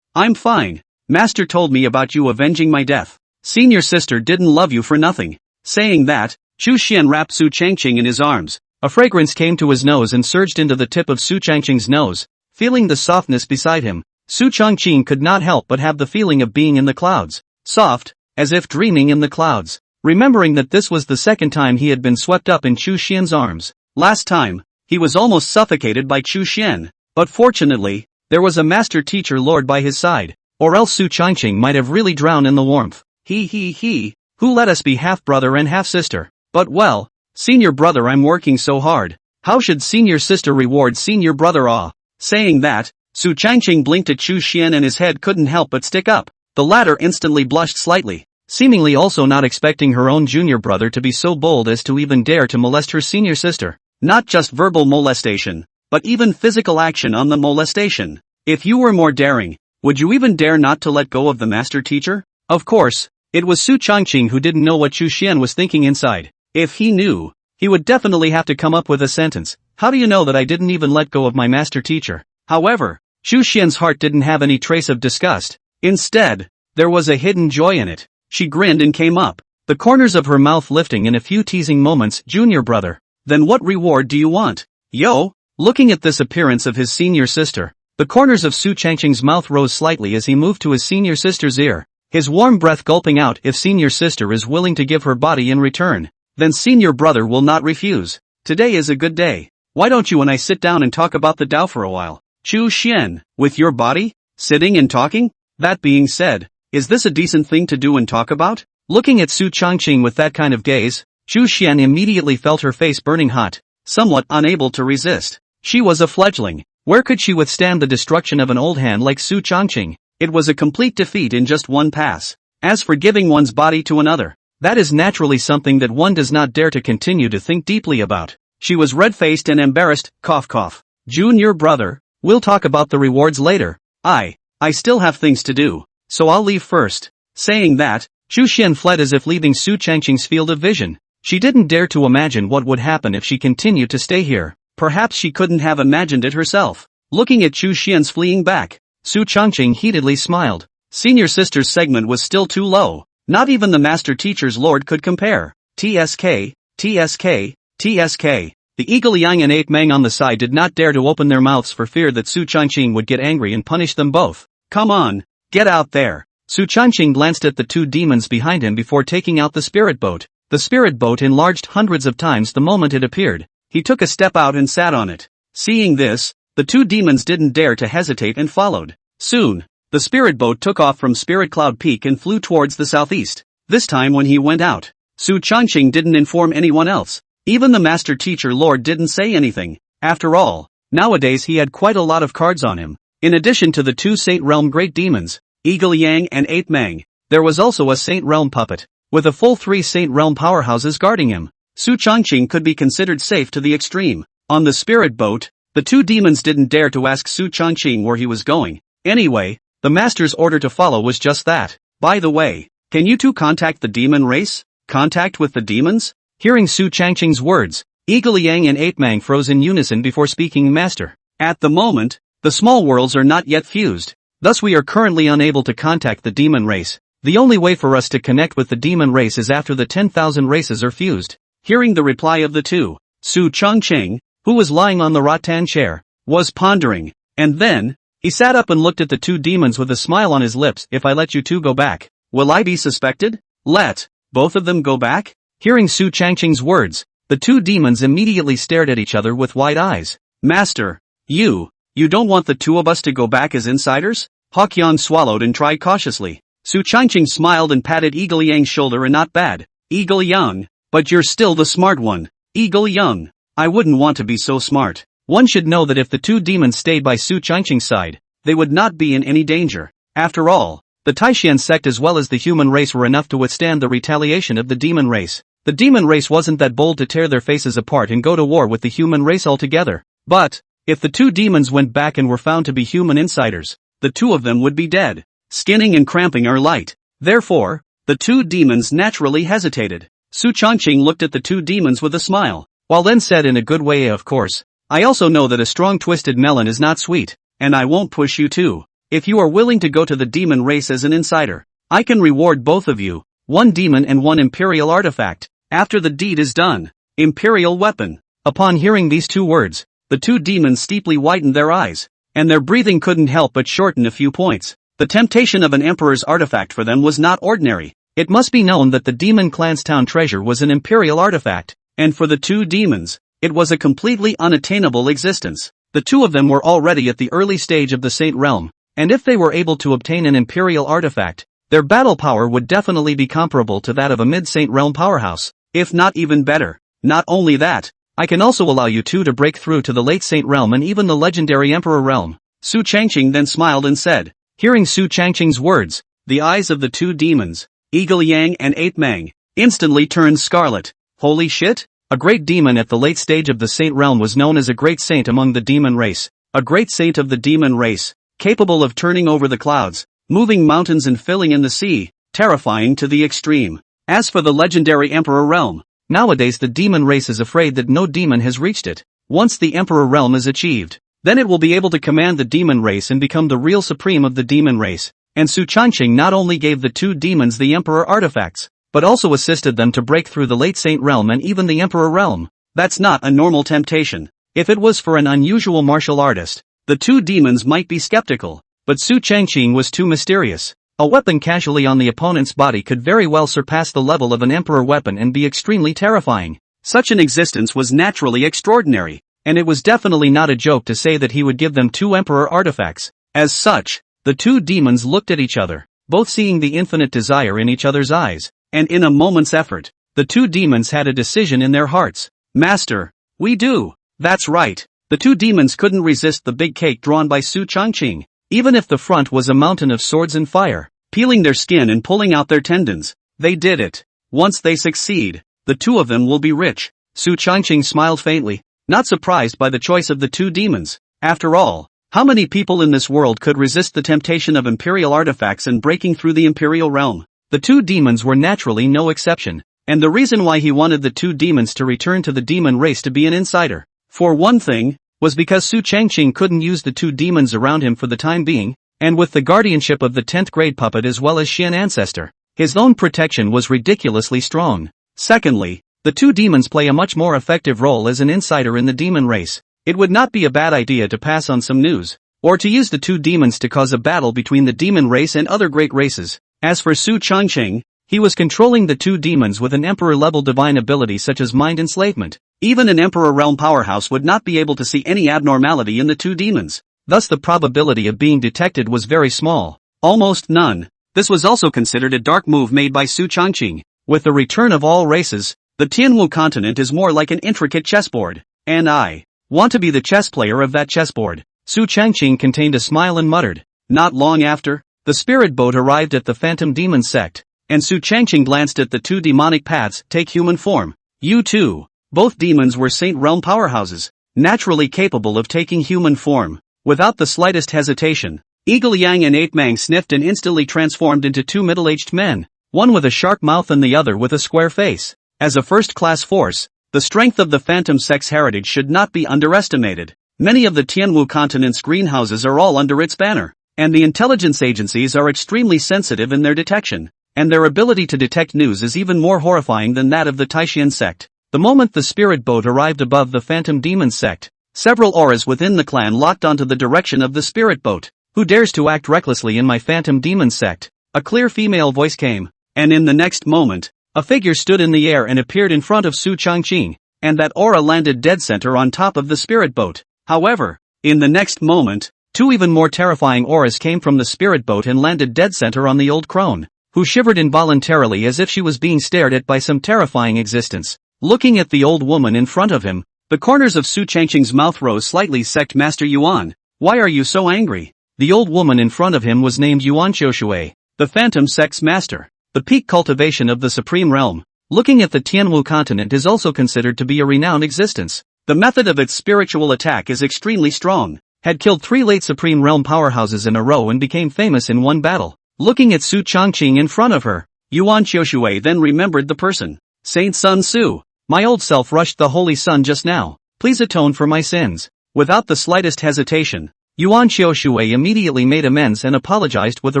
I'm fine. Master told me about you avenging my death. Senior sister didn't love you for nothing. Saying that, Chu Xian wrapped Su Changqing in his arms. A fragrance came to his nose and surged into the tip of Su Changqing's nose. Feeling the softness beside him, Su Changqing could not help but have the feeling of being in the clouds. Soft, as if dreaming in the clouds. Remembering that this was the second time he had been swept up in Chu Xian's arms. Last time, he was almost suffocated by Chu Xian. But fortunately, there was a master teacher lord by his side, or else Su Changqing might have really drowned in the warmth. Who let us be half-brother and half-sister? But well, senior brother, I'm working so hard. How should senior sister reward senior brother? Saying that, Su Changqing blinked at Chu Xian and his head couldn't help but stick up. The latter instantly blushed slightly, seemingly also not expecting her own junior brother to be so bold as to even dare to molest her senior sister. Not just verbal molestation, but even physical action on the molestation. If you were more daring, would you even dare not to let go of the master teacher? Of course, it was Su Changqing who didn't know what Chu Xian was thinking inside. If he knew, he would definitely have to come up with a sentence. How do you know that I didn't even let go of my master teacher? However, Chu Xian's heart didn't have any trace of disgust. Instead, there was a hidden joy in it. She grinned and came up, the corners of her mouth lifting in a few teasing moments. Junior brother, then what reward do you want? Yo? Looking at this appearance of his senior sister, the corners of Su Changqing's mouth rose slightly as he moved to his senior sister's ear, his warm breath gulping out. If senior sister is willing to give her body in return, then senior brother will not refuse. Today is a good day. Why don't you and I sit down and talk about the Tao for a while? Chu Xian, with your body? Sitting and talking? That being said, is this a decent thing to do and talk about? Looking at Su Changqing with that kind of gaze, Chu Xian immediately felt her face burning hot, somewhat unable to resist. She was a fledgling. Where could she withstand the destruction of an old hand like Su Changqing? It was a complete defeat in just one pass. As for giving one's body to another, that is naturally something that one does not dare to continue to think deeply about. She was red-faced and embarrassed. Cough cough. Junior brother, we'll talk about the rewards later. I still have things to do, so I'll leave first. Saying that, Chu Xian fled as if leaving Su Changqing's field of vision. She didn't dare to imagine what would happen if she continued to stay here. Perhaps she couldn't have imagined it herself. Looking at Chu Xian's fleeing back, Su Changqing heatedly smiled. Senior sister's segment was still too low. Not even the master teacher's lord could compare. TSK, TSK, TSK. The Eagle Yang and 8 Meng on the side did not dare to open their mouths for fear that Su Changqing would get angry and punish them both. Come on, get out there. Su Changqing glanced at the two demons behind him before taking out the spirit boat. The spirit boat enlarged hundreds of times the moment it appeared. He took a step out and sat on it. Seeing this, the two demons didn't dare to hesitate and followed. Soon, the spirit boat took off from Spirit Cloud Peak and flew towards the southeast. This time when he went out, Su Changqing didn't inform anyone else. Even the master teacher lord didn't say anything. After all, nowadays he had quite a lot of cards on him. In addition to the two Saint Realm great demons, Eagle Yang and 8 Meng, there was also a Saint Realm puppet, with a full 3 Saint Realm powerhouses guarding him. Su Changqing could be considered safe to the extreme. On the spirit boat, the two demons didn't dare to ask Su Changqing where he was going. Anyway, the master's order to follow was just that. By the way, can you two contact the demon race? Contact with the demons? Hearing Su Changqing's words, Eagle Yang and 8 Meng froze in unison before speaking. Master, at the moment, the small worlds are not yet fused. Thus we are currently unable to contact the demon race. The only way for us to connect with the demon race is after the 10,000 races are fused. Hearing the reply of the two, Su Changqing, who was lying on the rattan chair, was pondering, and then, he sat up and looked at the two demons with a smile on his lips. If I let you two go back, will I be suspected? Let both of them go back? Hearing Su Changqing's words, the two demons immediately stared at each other with wide eyes. Master, you don't want the two of us to go back as insiders? Hawkyan swallowed and tried cautiously. Su Changqing smiled and patted Eagle Yang's shoulder. And not bad, Eagle Yang, but you're still the smart one. Eagle Yang, I wouldn't want to be so smart. One should know that if the two demons stayed by Su Changqing's side, they would not be in any danger. After all, the Taishan sect as well as the human race were enough to withstand the retaliation of the demon race. The demon race wasn't that bold to tear their faces apart and go to war with the human race altogether. But, if the two demons went back and were found to be human insiders, the two of them would be dead. Skinning and cramping are light. Therefore, the two demons naturally hesitated. Su Changqing looked at the two demons with a smile, while then said in a good way, of course, I also know that a strong twisted melon is not sweet, and I won't push you too. If you are willing to go to the demon race as an insider, I can reward both of you, 1 demon and 1 imperial artifact. After the deed is done, imperial weapon. Upon hearing these two words, the two demons steeply widened their eyes, and their breathing couldn't help but shorten a few points. The temptation of an emperor's artifact for them was not ordinary. It must be known that the demon clan's town treasure was an imperial artifact, and for the two demons, it was a completely unattainable existence. The two of them were already at the early stage of the Saint Realm, and if they were able to obtain an imperial artifact, their battle power would definitely be comparable to that of a mid-Saint Realm powerhouse, if not even better. Not only that, I can also allow you two to break through to the late Saint Realm and even the legendary Emperor Realm. Su Changqing then smiled and said. Hearing Su Changqing's words, the eyes of the two demons, Eagle Yang and 8 Meng, instantly turned scarlet. Holy shit! A great demon at the late stage of the Saint Realm was known as a great saint among the demon race. A great saint of the demon race, capable of turning over the clouds, moving mountains and filling in the sea, terrifying to the extreme. As for the legendary Emperor Realm, nowadays the demon race is afraid that no demon has reached it. Once the Emperor Realm is achieved, then it will be able to command the demon race and become the real supreme of the demon race. And Su Changqing not only gave the two demons the Emperor artifacts, but also assisted them to break through the late Saint Realm and even the Emperor Realm. That's not a normal temptation. If it was for an unusual martial artist, the two demons might be skeptical, but Su Changqing was too mysterious. A weapon casually on the opponent's body could very well surpass the level of an Emperor weapon and be extremely terrifying. Such an existence was naturally extraordinary, and it was definitely not a joke to say that he would give them 2 Emperor artifacts. As such, the two demons looked at each other, both seeing the infinite desire in each other's eyes, and in a moment's effort, the two demons had a decision in their hearts. Master, we do. That's right. The two demons couldn't resist the big cake drawn by Su Changqing, even if the front was a mountain of swords and fire, peeling their skin and pulling out their tendons. They did it. Once they succeed, the two of them will be rich. Su Changqing smiled faintly, not surprised by the choice of the two demons. After all, how many people in this world could resist the temptation of imperial artifacts and breaking through the imperial realm? The two demons were naturally no exception. And the reason why he wanted the two demons to return to the demon race to be an insider, for one thing, was because Su Changqing couldn't use the two demons around him for the time being, and with the guardianship of the 10th grade puppet as well as Xian ancestor, his own protection was ridiculously strong. Secondly, the two demons play a much more effective role as an insider in the demon race. It would not be a bad idea to pass on some news, or to use the two demons to cause a battle between the demon race and other great races. As for Su Changqing, he was controlling the two demons with an emperor-level divine ability such as mind enslavement. Even an emperor realm powerhouse would not be able to see any abnormality in the two demons. Thus the probability of being detected was very small, almost none. This was also considered a dark move made by Su Changqing. With the return of all races, the Tianwu continent is more like an intricate chessboard, and I want to be the chess player of that chessboard. Su Changqing contained a smile and muttered. Not long after, the spirit boat arrived at the Phantom Demon sect, and Su Changqing glanced at the two demonic paths take human form. You too. Both demons were Saint Realm powerhouses, naturally capable of taking human form. Without the slightest hesitation, Eagle Yang and Ape Mang sniffed and instantly transformed into two middle-aged men, one with a sharp mouth and the other with a square face. As a first-class force, the strength of the Phantom Sect's heritage should not be underestimated. Many of the Tianwu continent's greenhouses are all under its banner, and the intelligence agencies are extremely sensitive in their detection, and their ability to detect news is even more horrifying than that of the Taishan sect. The moment the spirit boat arrived above the Phantom Demon sect, several auras within the clan locked onto the direction of the spirit boat. Who dares to act recklessly in my Phantom Demon sect? A clear female voice came, and in the next moment, a figure stood in the air and appeared in front of Su Changqing, and that aura landed dead center on top of the spirit boat. However, in the next moment, two even more terrifying auras came from the spirit boat and landed dead center on the old crone, who shivered involuntarily as if she was being stared at by some terrifying existence. Looking at the old woman in front of him, the corners of Su Changqing's mouth rose slightly. Sect Master Yuan, why are you so angry? The old woman in front of him was named Yuan Qiushui, the Phantom Sect's master, the peak cultivation of the Supreme Realm. Looking at the Tianwu continent is also considered to be a renowned existence. The method of its spiritual attack is extremely strong, had killed 3 late Supreme Realm powerhouses in a row and became famous in one battle. Looking at Su Changqing in front of her, Yuan Qiushui then remembered the person. Saint Sun Su. My old self rushed the Holy Sun just now. Please atone for my sins. Without the slightest hesitation, Yuan Qiushui immediately made amends and apologized with a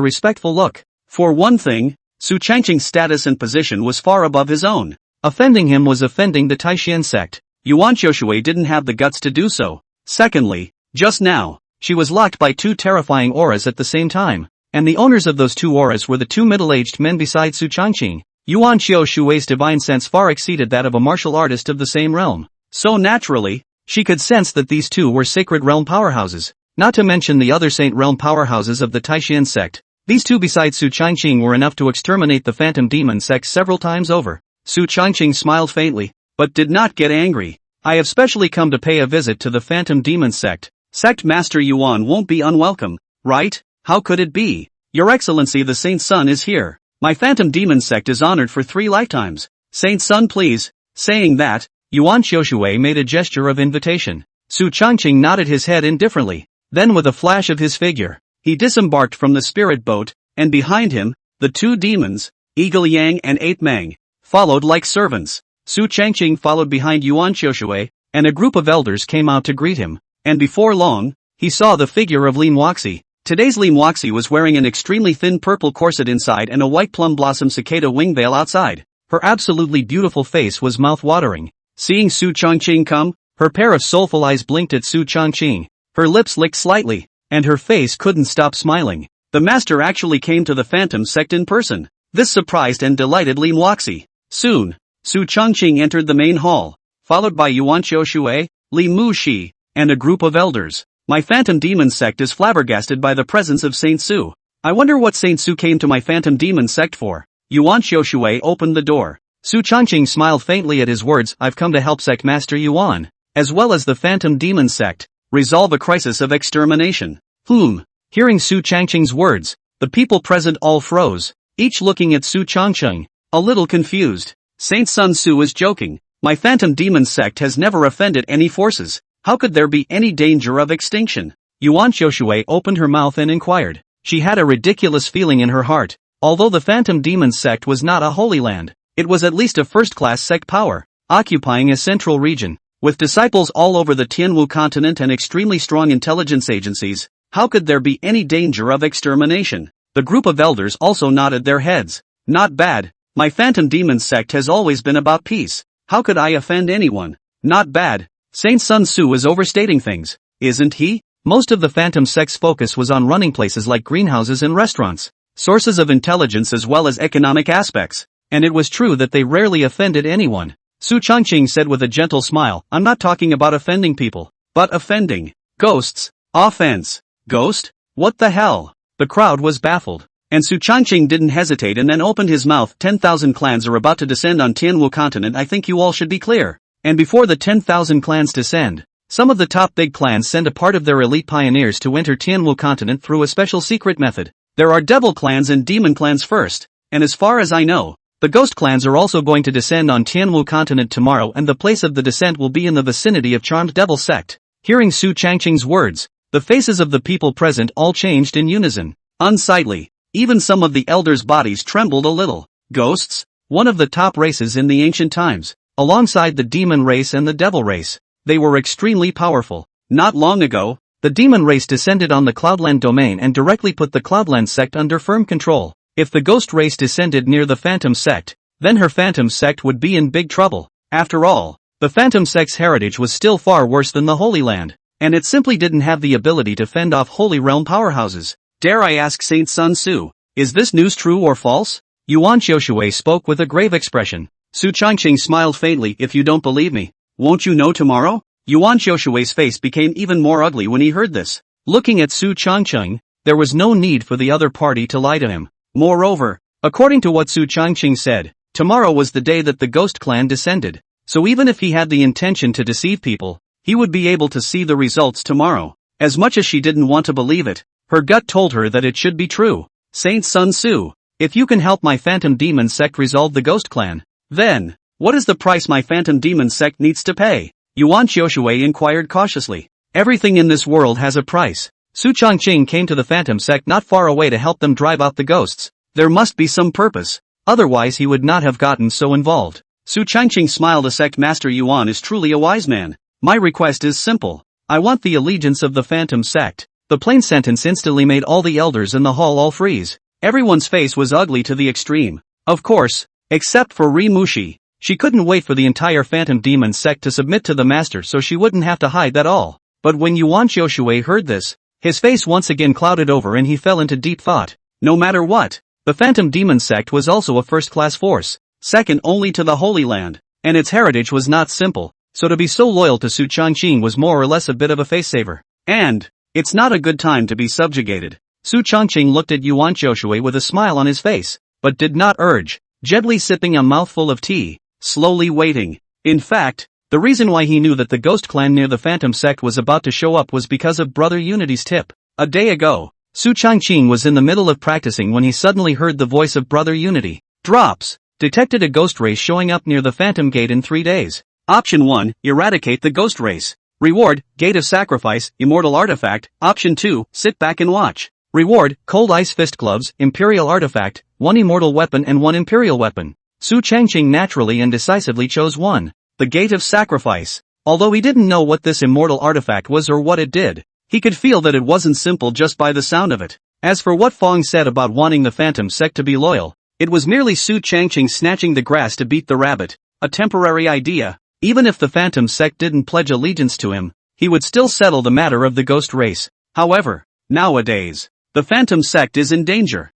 respectful look. For one thing, Su Changqing's status and position was far above his own. Offending him was offending the Taishan sect. Yuan Qiushui didn't have the guts to do so. Secondly, just now, she was locked by 2 terrifying auras at the same time, and the owners of those 2 auras were the 2 middle-aged men beside Su Changqing. Yuan Qiushui's divine sense far exceeded that of a martial artist of the same realm. So naturally, she could sense that these 2 were sacred realm powerhouses, not to mention the other saint realm powerhouses of the Taishan sect. These 2 besides Su Changqing were enough to exterminate the Phantom Demon sect several times over. Su Changqing smiled faintly, but did not get angry. I have specially come to pay a visit to the Phantom Demon sect. Sect Master Yuan won't be unwelcome, right? How could it be? Your Excellency the Saint Sun is here. My Phantom Demon sect is honored for 3 lifetimes. Saint Sun please. Saying that, Yuan Qiushui made a gesture of invitation. Su Changqing nodded his head indifferently. Then with a flash of his figure, he disembarked from the spirit boat, and behind him, the 2 demons, Eagle Yang and Ape Mang, followed like servants. Su Changqing followed behind Yuan Qiushui, and a group of elders came out to greet him, and before long, he saw the figure of Lin Wuxi. Today's Lin Wuxi was wearing an extremely thin purple corset inside and a white plum blossom cicada wing veil outside. Her absolutely beautiful face was mouth-watering. Seeing Su Changqing come, her pair of soulful eyes blinked at Su Changqing. Her lips licked slightly, and her face couldn't stop smiling. The master actually came to the Phantom sect in person. This surprised and delighted Lin Wuxi. Soon, Su Changqing entered the main hall, followed by Yuan Qiushui, Li Muxi, and a group of elders. My Phantom Demon sect is flabbergasted by the presence of Saint Su. I wonder what Saint Su came to my Phantom Demon sect for. Yuan Qiushui opened the door. Su Changqing smiled faintly at his words. I've come to help Sect Master Yuan, as well as the Phantom Demon sect, resolve a crisis of extermination. Hearing Su Changqing's words, the people present all froze, each looking at Su Changqing, a little confused. Saint Sun Su is joking. My Phantom Demon sect has never offended any forces. How could there be any danger of extinction? Yuan Qiushui opened her mouth and inquired. She had a ridiculous feeling in her heart. Although the Phantom Demon sect was not a holy land, it was at least a first-class sect power, occupying a central region. With disciples all over the Tianwu continent and extremely strong intelligence agencies, how could there be any danger of extermination? The group of elders also nodded their heads. Not bad. My Phantom Demon sect has always been about peace. How could I offend anyone? Not bad. Saint Sun Tzu is overstating things, isn't he? Most of the Phantom sect's focus was on running places like greenhouses and restaurants, sources of intelligence as well as economic aspects, and it was true that they rarely offended anyone. Su Changqing said with a gentle smile, I'm not talking about offending people, but offending ghosts. Offense. Ghost? What the hell? The crowd was baffled. And Su Changqing didn't hesitate and then opened his mouth. 10,000 clans are about to descend on Tianwu continent. I think you all should be clear. And before the 10,000 clans descend, some of the top big clans send a part of their elite pioneers to enter Tianwu continent through a special secret method. There are devil clans and demon clans first, and as far as I know, the ghost clans are also going to descend on Tianwu continent tomorrow, and the place of the descent will be in the vicinity of Charmed Devil sect. Hearing Su Changqing's words, the faces of the people present all changed in unison. Unsightly. Even some of the elders' bodies trembled a little. Ghosts? One of the top races in the ancient times, alongside the demon race and the devil race. They were extremely powerful. Not long ago, the demon race descended on the Cloudland domain and directly put the Cloudland sect under firm control. If the ghost race descended near the Phantom sect, then her Phantom sect would be in big trouble. After all, the Phantom sect's heritage was still far worse than the Holy Land, and it simply didn't have the ability to fend off Holy Realm powerhouses. Dare I ask Saint Sun Tzu, is this news true or false? Yuan Xiaoshui spoke with a grave expression. Su Changqing smiled faintly. If you don't believe me, won't you know tomorrow? Yuan Xiaoshui's face became even more ugly when he heard this. Looking at Su Changqing, there was no need for the other party to lie to him. Moreover, according to what Su Changqing said, tomorrow was the day that the ghost clan descended, so even if he had the intention to deceive people, he would be able to see the results tomorrow. As much as she didn't want to believe it, her gut told her that it should be true. Saint Sun Tzu, if you can help my Phantom Demon sect resolve the ghost clan, then, what is the price my Phantom Demon sect needs to pay? Yuan Xiaoshui inquired cautiously. Everything in this world has a price. Su Changqing came to the Phantom sect not far away to help them drive out the ghosts. There must be some purpose, otherwise he would not have gotten so involved. Su Changqing smiled. A sect master Yuan is truly a wise man. My request is simple. I want the allegiance of the Phantom sect. The plain sentence instantly made all the elders in the hall all freeze. Everyone's face was ugly to the extreme. Of course, except for Ri Mushi. She couldn't wait for the entire Phantom Demon sect to submit to the master so she wouldn't have to hide that all. But when Yuan Xiaoshui heard this, his face once again clouded over and he fell into deep thought. No matter what, the Phantom Demon sect was also a first-class force, second only to the Holy Land, and its heritage was not simple, so to be so loyal to Su Changqing was more or less a bit of a face-saver. And, it's not a good time to be subjugated. Su Changqing looked at Yuan Xiaoshui with a smile on his face, but did not urge, gently sipping a mouthful of tea, slowly waiting. In fact, the reason why he knew that the ghost clan near the Phantom sect was about to show up was because of Brother Unity's tip. A day ago, Su Changqing was in the middle of practicing when he suddenly heard the voice of Brother Unity. Drops. Detected a ghost race showing up near the Phantom Gate in 3 days. Option 1, eradicate the ghost race. Reward, Gate of Sacrifice, Immortal Artifact. Option 2, sit back and watch. Reward, Cold Ice Fist Gloves, Imperial Artifact, 1 Immortal Weapon and 1 Imperial Weapon. Su Changqing naturally and decisively chose 1. The Gate of Sacrifice. Although he didn't know what this immortal artifact was or what it did, he could feel that it wasn't simple just by the sound of it. As for what Fong said about wanting the Phantom sect to be loyal, it was merely Su Changqing snatching the grass to beat the rabbit, a temporary idea. Even if the Phantom sect didn't pledge allegiance to him, he would still settle the matter of the ghost race. However, nowadays, the Phantom sect is in danger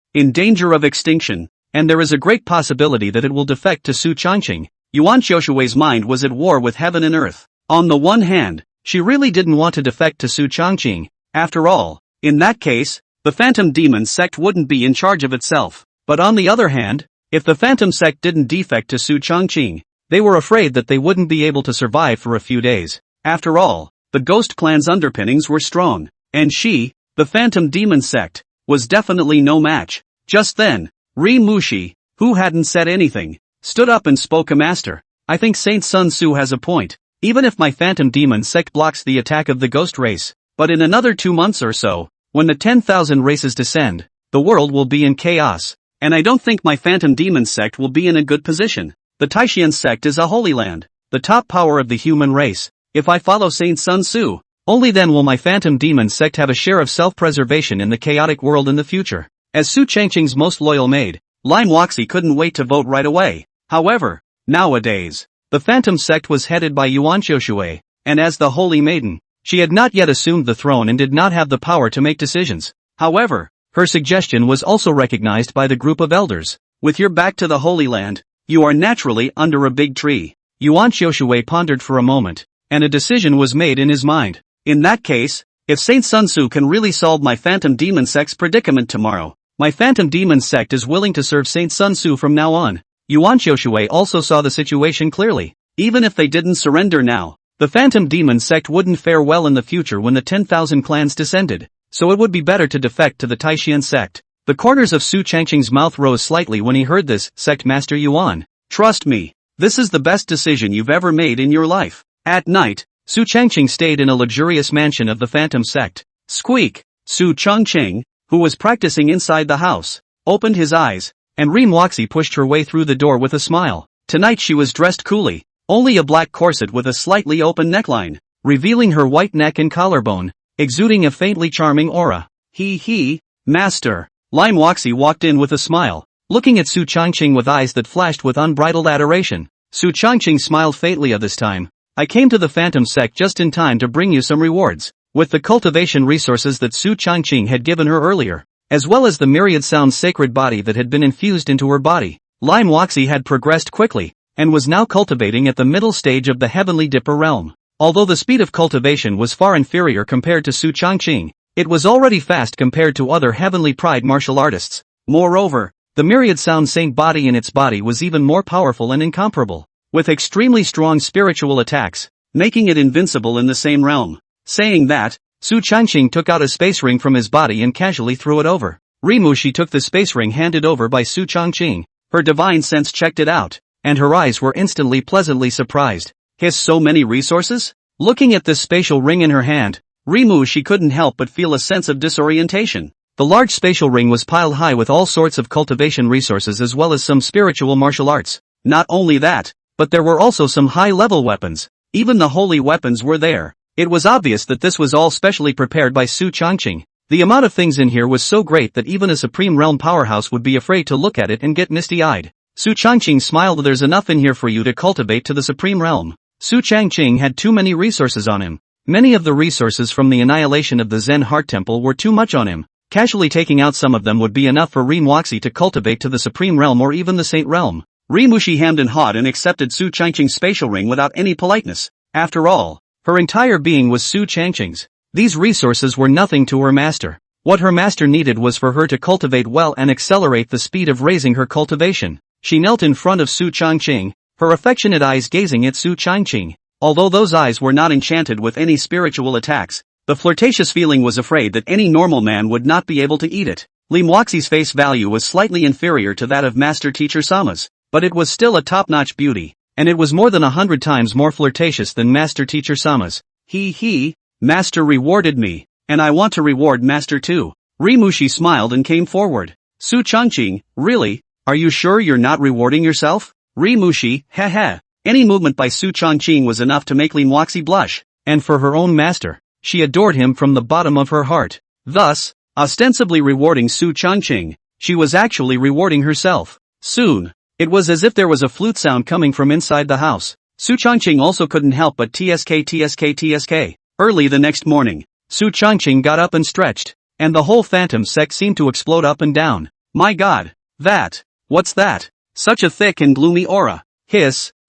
of extinction, and there is a great possibility that it will defect to Su Changqing. Yuan Xiaoshui's mind was at war with heaven and earth. On the one hand, she really didn't want to defect to Su Changqing. After all, in that case, the Phantom Demon sect wouldn't be in charge of itself. But on the other hand, if the Phantom sect didn't defect to Su Changqing, they were afraid that they wouldn't be able to survive for a few days. After all, the Ghost Clan's underpinnings were strong, and she, the Phantom Demon sect, was definitely no match. Just then, Ri Mushi, who hadn't said anything, stood up and spoke. Master, I think Saint Sun Tzu has a point. Even if my Phantom Demon sect blocks the attack of the ghost race, but in another 2 months or so, when the 10,000 races descend, the world will be in chaos. and I don't think my Phantom Demon sect will be in a good position. The Taishan sect is a holy land, the top power of the human race. If I follow Saint Sun Tzu, only then will my Phantom Demon sect have a share of self-preservation in the chaotic world in the future. As Su Changqing's most loyal maid, Lime Waxi couldn't wait to vote right away. However, nowadays, the Phantom sect was headed by Yuan Xiaoshui, and as the Holy Maiden, she had not yet assumed the throne and did not have the power to make decisions. However, her suggestion was also recognized by the group of elders. With your back to the Holy Land, you are naturally under a big tree. Yuan Xiaoshui pondered for a moment, and a decision was made in his mind. In that case, if Saint Sun Tzu can really solve my Phantom Demon sect's predicament tomorrow, my Phantom Demon sect is willing to serve Saint Sun Tzu from now on. Yuan Xiaoshui also saw the situation clearly. Even if they didn't surrender now, the Phantom Demon sect wouldn't fare well in the future when the 10,000 clans descended, so it would be better to defect to the Taishan sect. The corners of Su Changqing's mouth rose slightly when he heard this. Sect Master Yuan, trust me, this is the best decision you've ever made in your life. At night, Su Changqing stayed in a luxurious mansion of the Phantom sect. Squeak! Su Changqing, who was practicing inside the house, opened his eyes, and Reem Waxi pushed her way through the door with a smile. Tonight she was dressed coolly, only a black corset with a slightly open neckline, revealing her white neck and collarbone, exuding a faintly charming aura. Master. Lime Waxi walked in with a smile, looking at Su Changqing with eyes that flashed with unbridled adoration. Su Changqing smiled faintly this time. I came to the Phantom sect just in time to bring you some rewards. With the cultivation resources that Su Changqing had given her earlier, as well as the myriad sounds sacred body that had been infused into her body, Lime Waxi had progressed quickly, and was now cultivating at the middle stage of the Heavenly Dipper realm. Although the speed of cultivation was far inferior compared to Su Changqing, it was already fast compared to other Heavenly Pride martial artists. Moreover, the myriad sound saint body in its body was even more powerful and incomparable, with extremely strong spiritual attacks, making it invincible in the same realm. Saying that, Su Changqing took out a space ring from his body and casually threw it over. Rimushi took the space ring handed over by Su Changqing. Her divine sense checked it out, and her eyes were instantly pleasantly surprised. So many resources? Looking at this spatial ring in her hand, Rimushi couldn't help but feel a sense of disorientation. The large spatial ring was piled high with all sorts of cultivation resources as well as some spiritual martial arts. Not only that, but there were also some high-level weapons. Even the holy weapons were there. It was obvious that this was all specially prepared by Su Changqing. The amount of things in here was so great that even a Supreme Realm powerhouse would be afraid to look at it and get misty-eyed. Su Changqing smiled. There's enough in here for you to cultivate to the Supreme Realm. Su Changqing had too many resources on him. Many of the resources from the annihilation of the Zen Heart Temple were too much on him. Casually taking out some of them would be enough for Reem Waxi to cultivate to the Supreme Realm or even the Saint Realm. Rimushi hemmed and hawed and accepted Su Changqing's spatial ring without any politeness. After all, her entire being was Su Changqing's. These resources were nothing to her master. What her master needed was for her to cultivate well and accelerate the speed of raising her cultivation. She knelt in front of Su Changqing, her affectionate eyes gazing at Su Changqing. Although those eyes were not enchanted with any spiritual attacks, the flirtatious feeling was afraid that any normal man would not be able to eat it. Lim Waxi's face value was slightly inferior to that of Master Teacher Sama's, but it was still a top-notch beauty, and it was more than 100 times more flirtatious than Master Teacher Sama's. Master rewarded me, and I want to reward Master too. Rimushi smiled and came forward. Su Changqing, really? Are you sure you're not rewarding yourself? Rimushi, Any movement by Su Changqing was enough to make Lim Waxi blush, and for her own master, she adored him from the bottom of her heart. Thus, ostensibly rewarding Su Changqing, she was actually rewarding herself. Soon, it was as if there was a flute sound coming from inside the house. Su Changqing also couldn't help but tsk. Early the next morning, Su Changqing got up and stretched, and the whole Phantom sect seemed to explode up and down. My God! What's that? Such a thick and gloomy aura.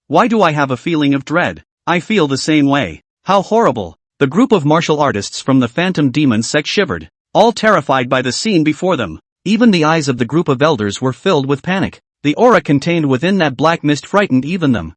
Why do I have a feeling of dread? I feel the same way. How horrible! The group of martial artists from the Phantom Demon sect shivered, all terrified by the scene before them. Even the eyes of the group of elders were filled with panic. The aura contained within that black mist frightened even them.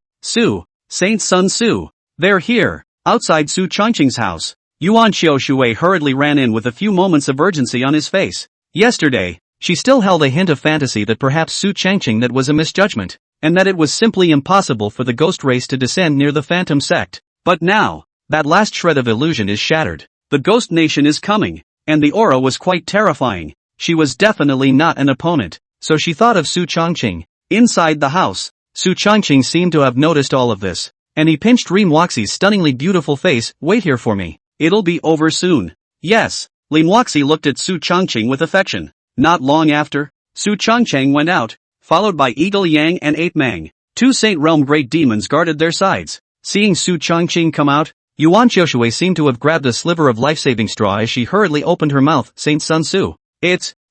Saint Sun Tzu. They're here, outside Su Changqing's house. Yuan Xiaoshui hurriedly ran in with a few moments of urgency on his face. Yesterday, she still held a hint of fantasy that perhaps Su Changqing that was a misjudgment, and that it was simply impossible for the ghost race to descend near the Phantom sect. But now, that last shred of illusion is shattered. The ghost nation is coming, and the aura was quite terrifying. She was definitely not an opponent. so she thought of Su Changqing. Inside the house, Su Changqing seemed to have noticed all of this, and he pinched Lin Wuxi's stunningly beautiful face. Wait here for me. It'll be over soon. Yes. Lin Wuxi looked at Su Changqing with affection. Not long after, Su Changqing went out, followed by Eagle Yang and Ape Mang. Two Saint Realm great demons guarded their sides. Seeing Su Changqing come out, Yuan Qiushui seemed to have grabbed a sliver of life-saving straw as she hurriedly opened her mouth. Saint Sun Su.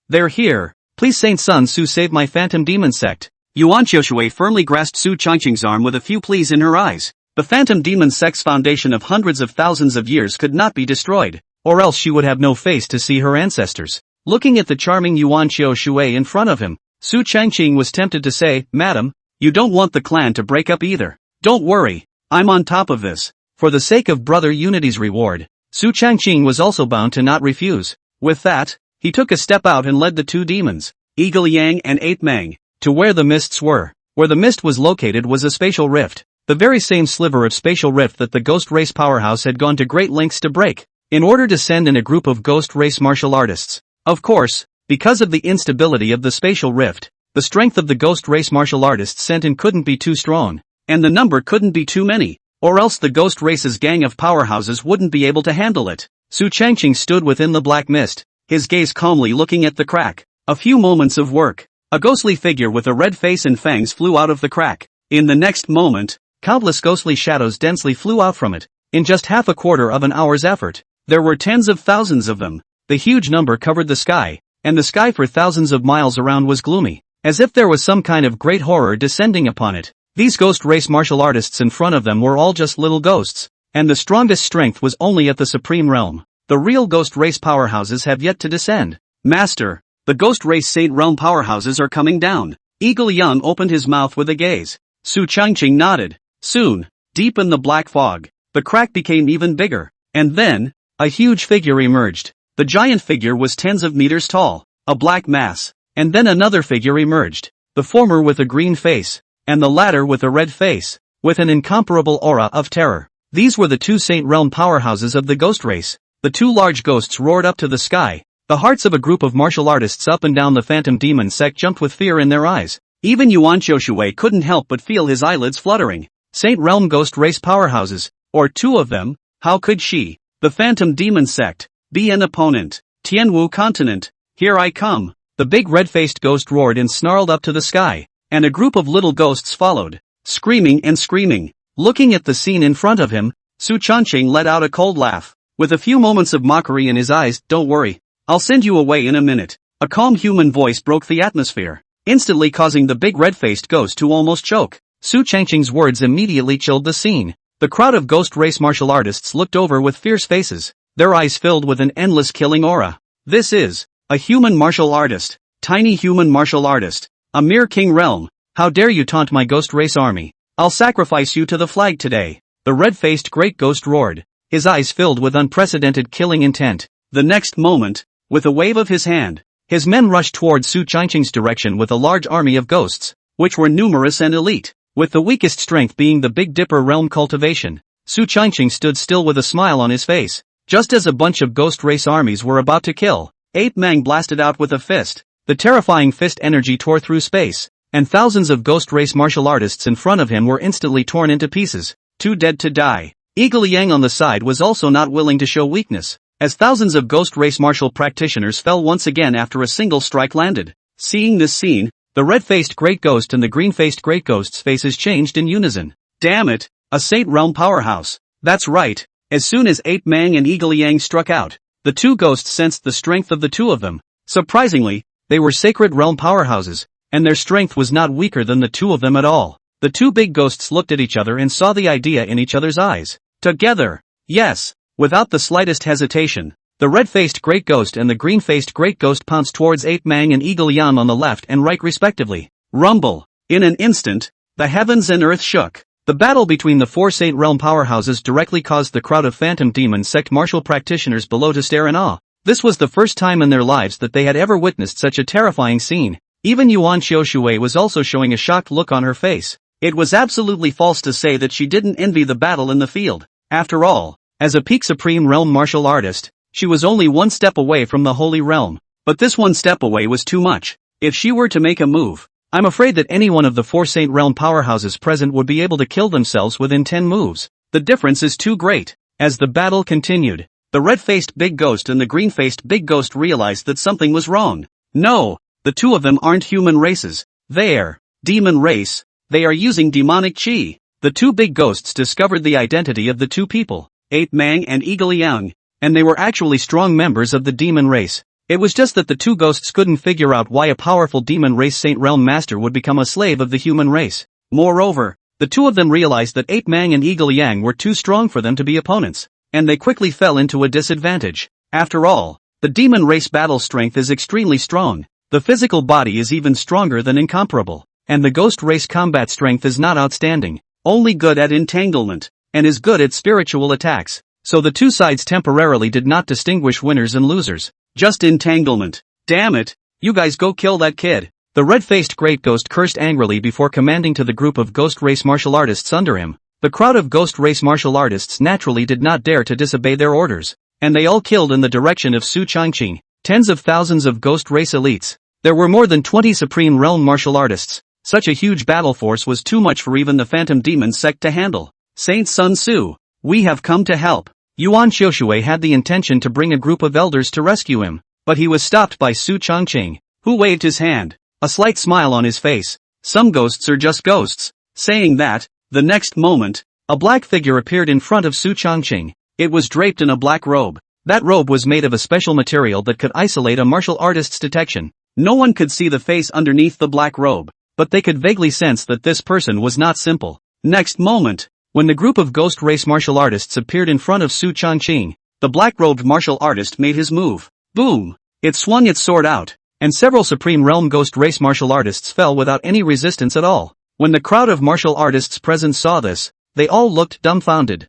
They're here. Please Saint Sun Su save my phantom demon sect. Yuan Qiushui firmly grasped Su Changqing's arm with a few pleas in her eyes. The phantom demon sect's foundation of hundreds of thousands of years could not be destroyed, or else she would have no face to see her ancestors. Looking at the charming Yuan Qiushui in front of him, Su Changqing was tempted to say, Madam, you don't want the clan to break up either. Don't worry, I'm on top of this. For the sake of brother unity's reward, Su Changqing was also bound to not refuse. With that, he took a step out and led the two demons, Eagle Yang and Ape Mang, to where the mists were. Where the mist was located was a spatial rift, the very same sliver of spatial rift that the Ghost Race powerhouse had gone to great lengths to break, in order to send in a group of Ghost Race martial artists. Of course, because of the instability of the spatial rift, the strength of the Ghost Race martial artists sent in couldn't be too strong, and the number couldn't be too many, or else the Ghost Race's gang of powerhouses wouldn't be able to handle it. Su Changqing stood within the black mist, his gaze calmly looking at the crack. A few moments of work. A ghostly figure with a red face and fangs flew out of the crack. In the next moment, countless ghostly shadows densely flew out from it. In just half a quarter of an hour's effort, there were tens of thousands of them. The huge number covered the sky, and the sky for thousands of miles around was gloomy, as if there was some kind of great horror descending upon it. These Ghost Race martial artists in front of them were all just little ghosts, and the strongest strength was only at the Supreme Realm. The real Ghost Race powerhouses have yet to descend. Master, the Ghost Race Saint Realm powerhouses are coming down. Eagle Yang opened his mouth with a gaze. Su Changqing nodded. Soon, deep in the black fog, the crack became even bigger, and then, a huge figure emerged. The giant figure was tens of meters tall, a black mass, and then another figure emerged, the former with a green face, and the latter with a red face, with an incomparable aura of terror. These were the two Saint Realm powerhouses of the Ghost Race. The two large ghosts roared up to the sky. The hearts of a group of martial artists up and down the phantom demon sect jumped with fear in their eyes. Even Yuan Qiushui couldn't help but feel his eyelids fluttering. Saint Realm Ghost Race powerhouses, or two of them, how could she, the phantom demon sect, be an opponent? Tianwu continent, here I come. The big red-faced ghost roared and snarled up to the sky, and a group of little ghosts followed, screaming and screaming. Looking at the scene in front of him, Su Changqing let out a cold laugh, with a few moments of mockery in his eyes. Don't worry, I'll send you away in a minute. A calm human voice broke the atmosphere, instantly causing the big red-faced ghost to almost choke. Su Changqing's words immediately chilled the scene. The crowd of Ghost Race martial artists looked over with fierce faces, their eyes filled with an endless killing aura. This is a human martial artist, tiny human martial artist, a mere king realm. How dare you taunt my Ghost Race army? I'll sacrifice you to the flag today. The red-faced great ghost roared, his eyes filled with unprecedented killing intent. The next moment, with a wave of his hand, his men rushed towards Su Changqing's direction with a large army of ghosts, which were numerous and elite, with the weakest strength being the Big Dipper realm cultivation. Su Changqing stood still with a smile on his face. Just as a bunch of Ghost Race armies were about to kill, Ape Mang blasted out with a fist. The terrifying fist energy tore through space, and thousands of Ghost Race martial artists in front of him were instantly torn into pieces, too dead to die. Eagle Yang on the side was also not willing to show weakness, as thousands of Ghost Race martial practitioners fell once again after a single strike landed. Seeing this scene, the red-faced Great Ghost and the green-faced Great Ghost's faces changed in unison. Damn it, a Saint Realm powerhouse. That's right. As soon as Ape Mang and Eagle Yang struck out, the two ghosts sensed the strength of the two of them. Surprisingly, they were Sacred Realm powerhouses, and their strength was not weaker than the two of them at all. The two big ghosts looked at each other and saw the idea in each other's eyes. Together. Yes. Without the slightest hesitation, the red-faced Great Ghost and the green-faced Great Ghost pounced towards Ape Mang and Eagle Yang on the left and right respectively. Rumble. In an instant, the heavens and earth shook. The battle between the four Saint Realm powerhouses directly caused the crowd of Phantom Demon Sect martial practitioners below to stare in awe. This was the first time in their lives that they had ever witnessed such a terrifying scene. Even Yuan Qiushui was also showing a shocked look on her face. It was absolutely false to say that she didn't envy the battle in the field. After all, as a peak Supreme Realm martial artist, she was only one step away from the Holy Realm. But this one step away was too much. If she were to make a move, I'm afraid that any one of the 4 Saint Realm powerhouses present would be able to kill themselves within 10 moves. The difference is too great. As the battle continued, the red-faced big ghost and the green-faced big ghost realized that something was wrong. No, the two of them aren't human races. They're demon race. They are using demonic chi. The two big ghosts discovered the identity of the two people, Ape Mang and Eagle Young, and they were actually strong members of the demon race. It was just that the two ghosts couldn't figure out why a powerful demon race Saint Realm master would become a slave of the human race. Moreover, the two of them realized that Ape Mang and Eagle Yang were too strong for them to be opponents, and they quickly fell into a disadvantage. After all, the demon race battle strength is extremely strong. The physical body is even stronger than incomparable, and the ghost race combat strength is not outstanding, only good at entanglement, and is good at spiritual attacks. So the two sides temporarily did not distinguish winners and losers. Just entanglement. Damn it, you guys go kill that kid. The red-faced great ghost cursed angrily before commanding to the group of ghost race martial artists under him. The crowd of ghost race martial artists naturally did not dare to disobey their orders, and they all killed in the direction of Su Changqing. Tens of thousands of ghost race elites. There were more than 20 supreme realm martial artists. Such a huge battle force was too much for even the phantom demon sect to handle. Saint Sun Tzu, we have come to help. Yuan Xiaoshui had the intention to bring a group of elders to rescue him, but he was stopped by Su Changqing, who waved his hand, a slight smile on his face. Some ghosts are just ghosts. Saying that, the next moment, a black figure appeared in front of Su Changqing. It was draped in a black robe. That robe was made of a special material that could isolate a martial artist's detection. No one could see the face underneath the black robe, but they could vaguely sense that this person was not simple. Next moment, when the group of ghost race martial artists appeared in front of Su Changqing, the black-robed martial artist made his move. Boom! It swung its sword out, and several supreme realm ghost race martial artists fell without any resistance at all. When the crowd of martial artists present saw this, they all looked dumbfounded.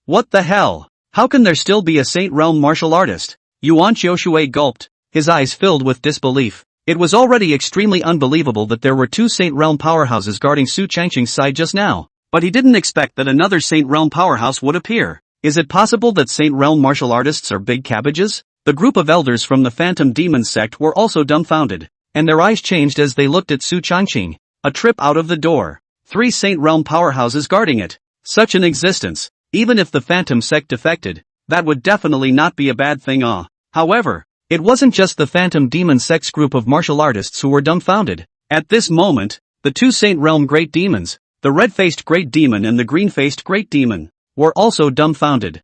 What the hell? How can there still be a Saint Realm martial artist? Yuan Xiaoshui gulped, his eyes filled with disbelief. It was already extremely unbelievable that there were two Saint Realm powerhouses guarding Su Changqing's side just now. But he didn't expect that another Saint Realm powerhouse would appear. Is it possible that Saint Realm martial artists are big cabbages? The group of elders from the Phantom Demon sect were also dumbfounded, and their eyes changed as they looked at Su Changqing. A trip out of the door. 3 Saint Realm powerhouses guarding it. Such an existence. Even if the Phantom sect defected, that would definitely not be a bad thing. However, it wasn't just the Phantom Demon sect's group of martial artists who were dumbfounded. At this moment, the 2 Saint Realm Great Demons, the red-faced Great Demon and the green-faced Great Demon, were also dumbfounded.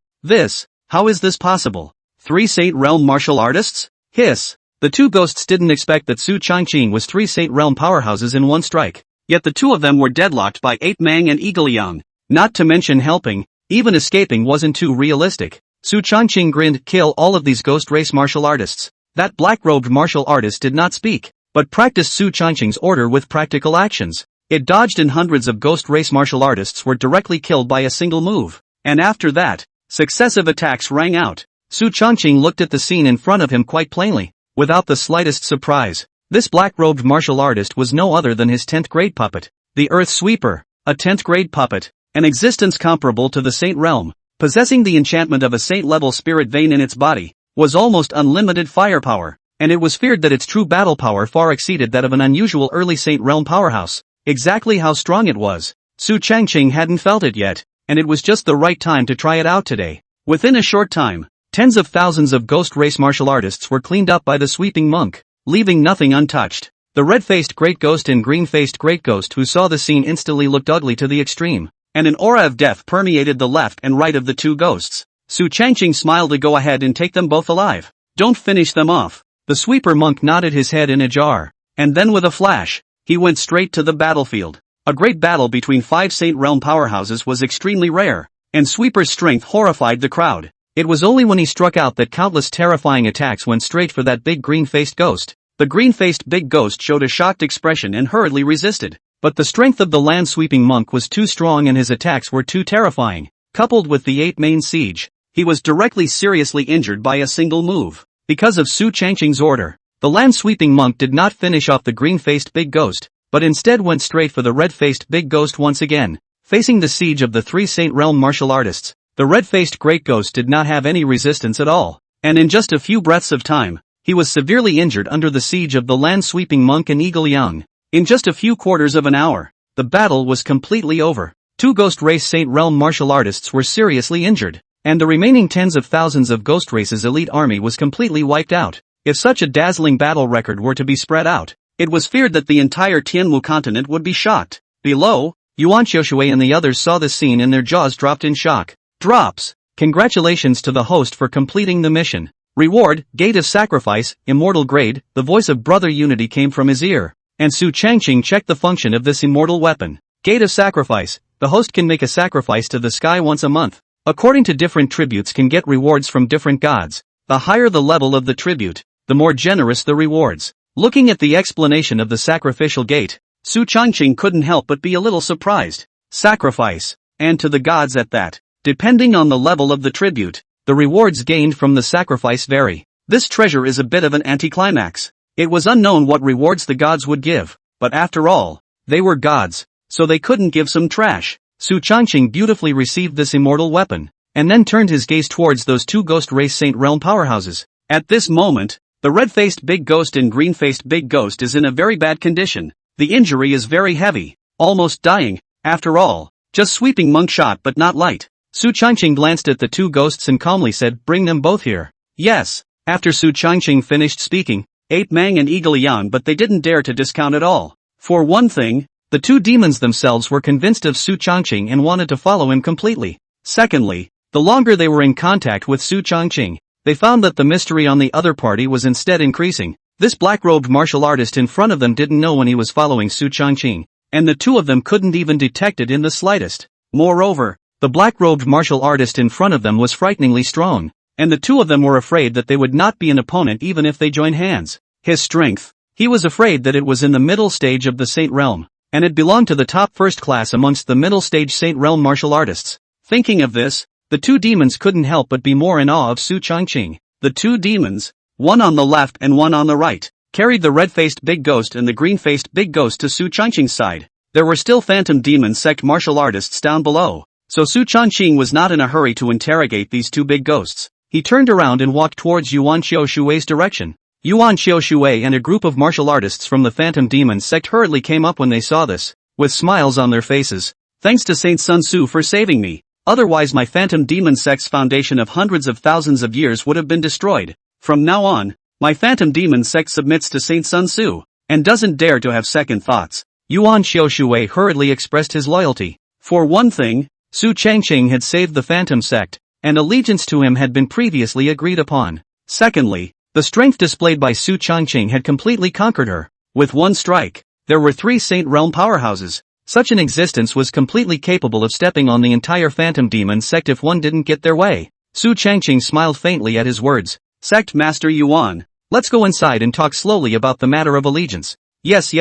How is this possible? 3 Saint Realm martial artists? Hiss. The two ghosts didn't expect that Su Changqing was 3 Saint Realm powerhouses in one strike. Yet the two of them were deadlocked by Ape Mang and Eagle Young. Not to mention helping, even escaping wasn't too realistic. Su Changqing grinned, kill all of these ghost race martial artists. That black-robed martial artist did not speak, but practiced Su Changqing's order with practical actions. It dodged and hundreds of ghost race martial artists were directly killed by a single move. And after that, successive attacks rang out. Su Changqing looked at the scene in front of him quite plainly, without the slightest surprise. This black-robed martial artist was no other than his 10th grade puppet, the Earth Sweeper, a 10th grade puppet, an existence comparable to the Saint Realm, possessing the enchantment of a saint-level spirit vein in its body, was almost unlimited firepower, and it was feared that its true battle power far exceeded that of an unusual early Saint Realm powerhouse. Exactly how strong it was, Su Changqing hadn't felt it yet, and it was just the right time to try it out today. Within a short time, tens of thousands of ghost race martial artists were cleaned up by the sweeping monk, leaving nothing untouched. The red-faced great ghost and green-faced great ghost who saw the scene instantly looked ugly to the extreme, and an aura of death permeated the left and right of the two ghosts. Su Changqing smiled to go ahead and take them both alive. Don't finish them off. The sweeper monk nodded his head in a jar, and then with a flash, he went straight to the battlefield. A great battle between 5 Saint Realm powerhouses was extremely rare, and Sweeper's strength horrified the crowd. It was only when he struck out that countless terrifying attacks went straight for that big green-faced ghost. The green-faced big ghost showed a shocked expression and hurriedly resisted. But the strength of the land-sweeping monk was too strong and his attacks were too terrifying. Coupled with the 8 main siege, he was directly seriously injured by a single move. Because of Su Changqing's order, the land-sweeping monk did not finish off the green-faced big ghost, but instead went straight for the red-faced big ghost once again. Facing the siege of the 3 Saint Realm martial artists, the red-faced great ghost did not have any resistance at all, and in just a few breaths of time, he was severely injured under the siege of the land-sweeping monk and Eagle Young. In just a few quarters of an hour, the battle was completely over. 2 Ghost Race Saint Realm martial artists were seriously injured, and the remaining tens of thousands of Ghost Race's elite army was completely wiped out. If such a dazzling battle record were to be spread out, it was feared that the entire Tianwu continent would be shocked. Below, Yuan Xiaoshui and the others saw this scene and their jaws dropped in shock. Drops. Congratulations to the host for completing the mission. Reward, Gate of Sacrifice, Immortal Grade. The voice of Brother Unity came from his ear, and Su Changqing checked the function of this immortal weapon. Gate of Sacrifice. The host can make a sacrifice to the sky once a month. According to different tributes can get rewards from different gods. The higher the level of the tribute, the more generous the rewards. Looking at the explanation of the sacrificial gate, Su Changqing couldn't help but be a little surprised. Sacrifice, and to the gods at that. Depending on the level of the tribute, the rewards gained from the sacrifice vary. This treasure is a bit of an anticlimax. It was unknown what rewards the gods would give, but after all, they were gods, so they couldn't give some trash. Su Changqing beautifully received this immortal weapon, and then turned his gaze towards those 2 Ghost Race Saint Realm powerhouses. At this moment, the red-faced big ghost and green-faced big ghost is in a very bad condition. The injury is very heavy, almost dying. After all, just sweeping monk shot but not light. Su Changqing glanced at the 2 ghosts and calmly said, "Bring them both here." Yes. After Su Changqing finished speaking, Ape Mang and Eagle Yang, but they didn't dare to discount at all. For one thing, the 2 demons themselves were convinced of Su Changqing and wanted to follow him completely. Secondly, the longer they were in contact with Su Changqing, they found that the mystery on the other party was instead increasing. This black-robed martial artist in front of them didn't know when he was following Su Changqing, and the 2 of them couldn't even detect it in the slightest. Moreover, the black-robed martial artist in front of them was frighteningly strong, and the 2 of them were afraid that they would not be an opponent even if they joined hands. His strength. He was afraid that it was in the middle stage of the Saint Realm, and it belonged to the top first class amongst the middle stage Saint Realm martial artists. Thinking of this, the 2 demons couldn't help but be more in awe of Su Changqing. The 2 demons, one on the left and one on the right, carried the red-faced big ghost and the green-faced big ghost to Su Changqing's side. There were still phantom demon sect martial artists down below, so Su Changqing was not in a hurry to interrogate these 2 big ghosts. He turned around and walked towards Yuan Xiaoshui's direction. Yuan Xiaoshui and a group of martial artists from the phantom demon sect hurriedly came up when they saw this, with smiles on their faces. "Thanks to Saint Sun Tzu for saving me. Otherwise my phantom demon sect's foundation of hundreds of thousands of years would have been destroyed. From now on, my phantom demon sect submits to Saint Sun Tzu, and doesn't dare to have second thoughts." Yuan Xiaoshui hurriedly expressed his loyalty. For one thing, Su Changqing had saved the phantom sect, and allegiance to him had been previously agreed upon. Secondly, the strength displayed by Su Changqing had completely conquered her. With one strike, there were 3 Saint Realm powerhouses. Such an existence was completely capable of stepping on the entire phantom demon sect if one didn't get their way. Su Changqing smiled faintly at his words. "Sect Master Yuan, let's go inside and talk slowly about the matter of allegiance." Yes.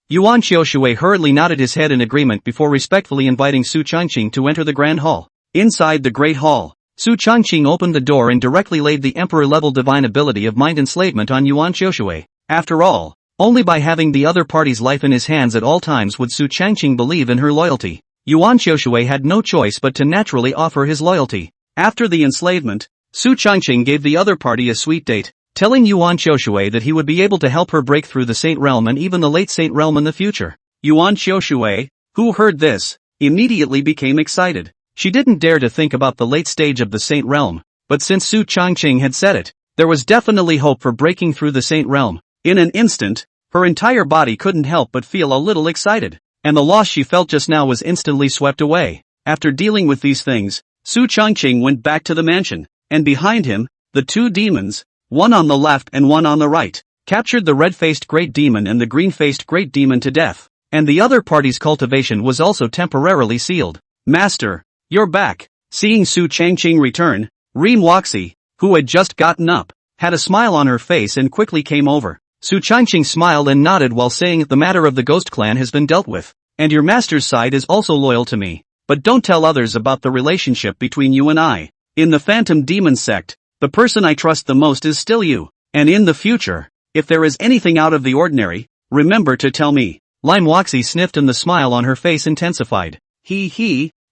Yuan Xiaoshui hurriedly nodded his head in agreement before respectfully inviting Su Changqing to enter the Grand Hall. Inside the Great Hall, Su Changqing opened the door and directly laid the Emperor-level divine ability of mind enslavement on Yuan Xiaoshui. After all, only by having the other party's life in his hands at all times would Su Changqing believe in her loyalty. Yuan Xiaoshui had no choice but to naturally offer his loyalty. After the enslavement, Su Changqing gave the other party a sweet date, telling Yuan Xiaoshui that he would be able to help her break through the Saint Realm and even the late Saint Realm in the future. Yuan Xiaoshui, who heard this, immediately became excited. She didn't dare to think about the late stage of the Saint Realm, but since Su Changqing had said it, there was definitely hope for breaking through the Saint Realm. In an instant, her entire body couldn't help but feel a little excited, and the loss she felt just now was instantly swept away. After dealing with these things, Su Changqing went back to the mansion, and behind him, the 2 demons, one on the left and one on the right, captured the red-faced great demon and the green-faced great demon to death, and the other party's cultivation was also temporarily sealed. "Master, you're back." Seeing Su Changqing return, Reem Waxi, who had just gotten up, had a smile on her face and quickly came over. Su Changqing smiled and nodded while saying, "The matter of the ghost clan has been dealt with, and your master's side is also loyal to me, but don't tell others about the relationship between you and I. In the Phantom Demon sect, the person I trust the most is still you, and in the future, if there is anything out of the ordinary, remember to tell me." Lime Waxi sniffed and the smile on her face intensified.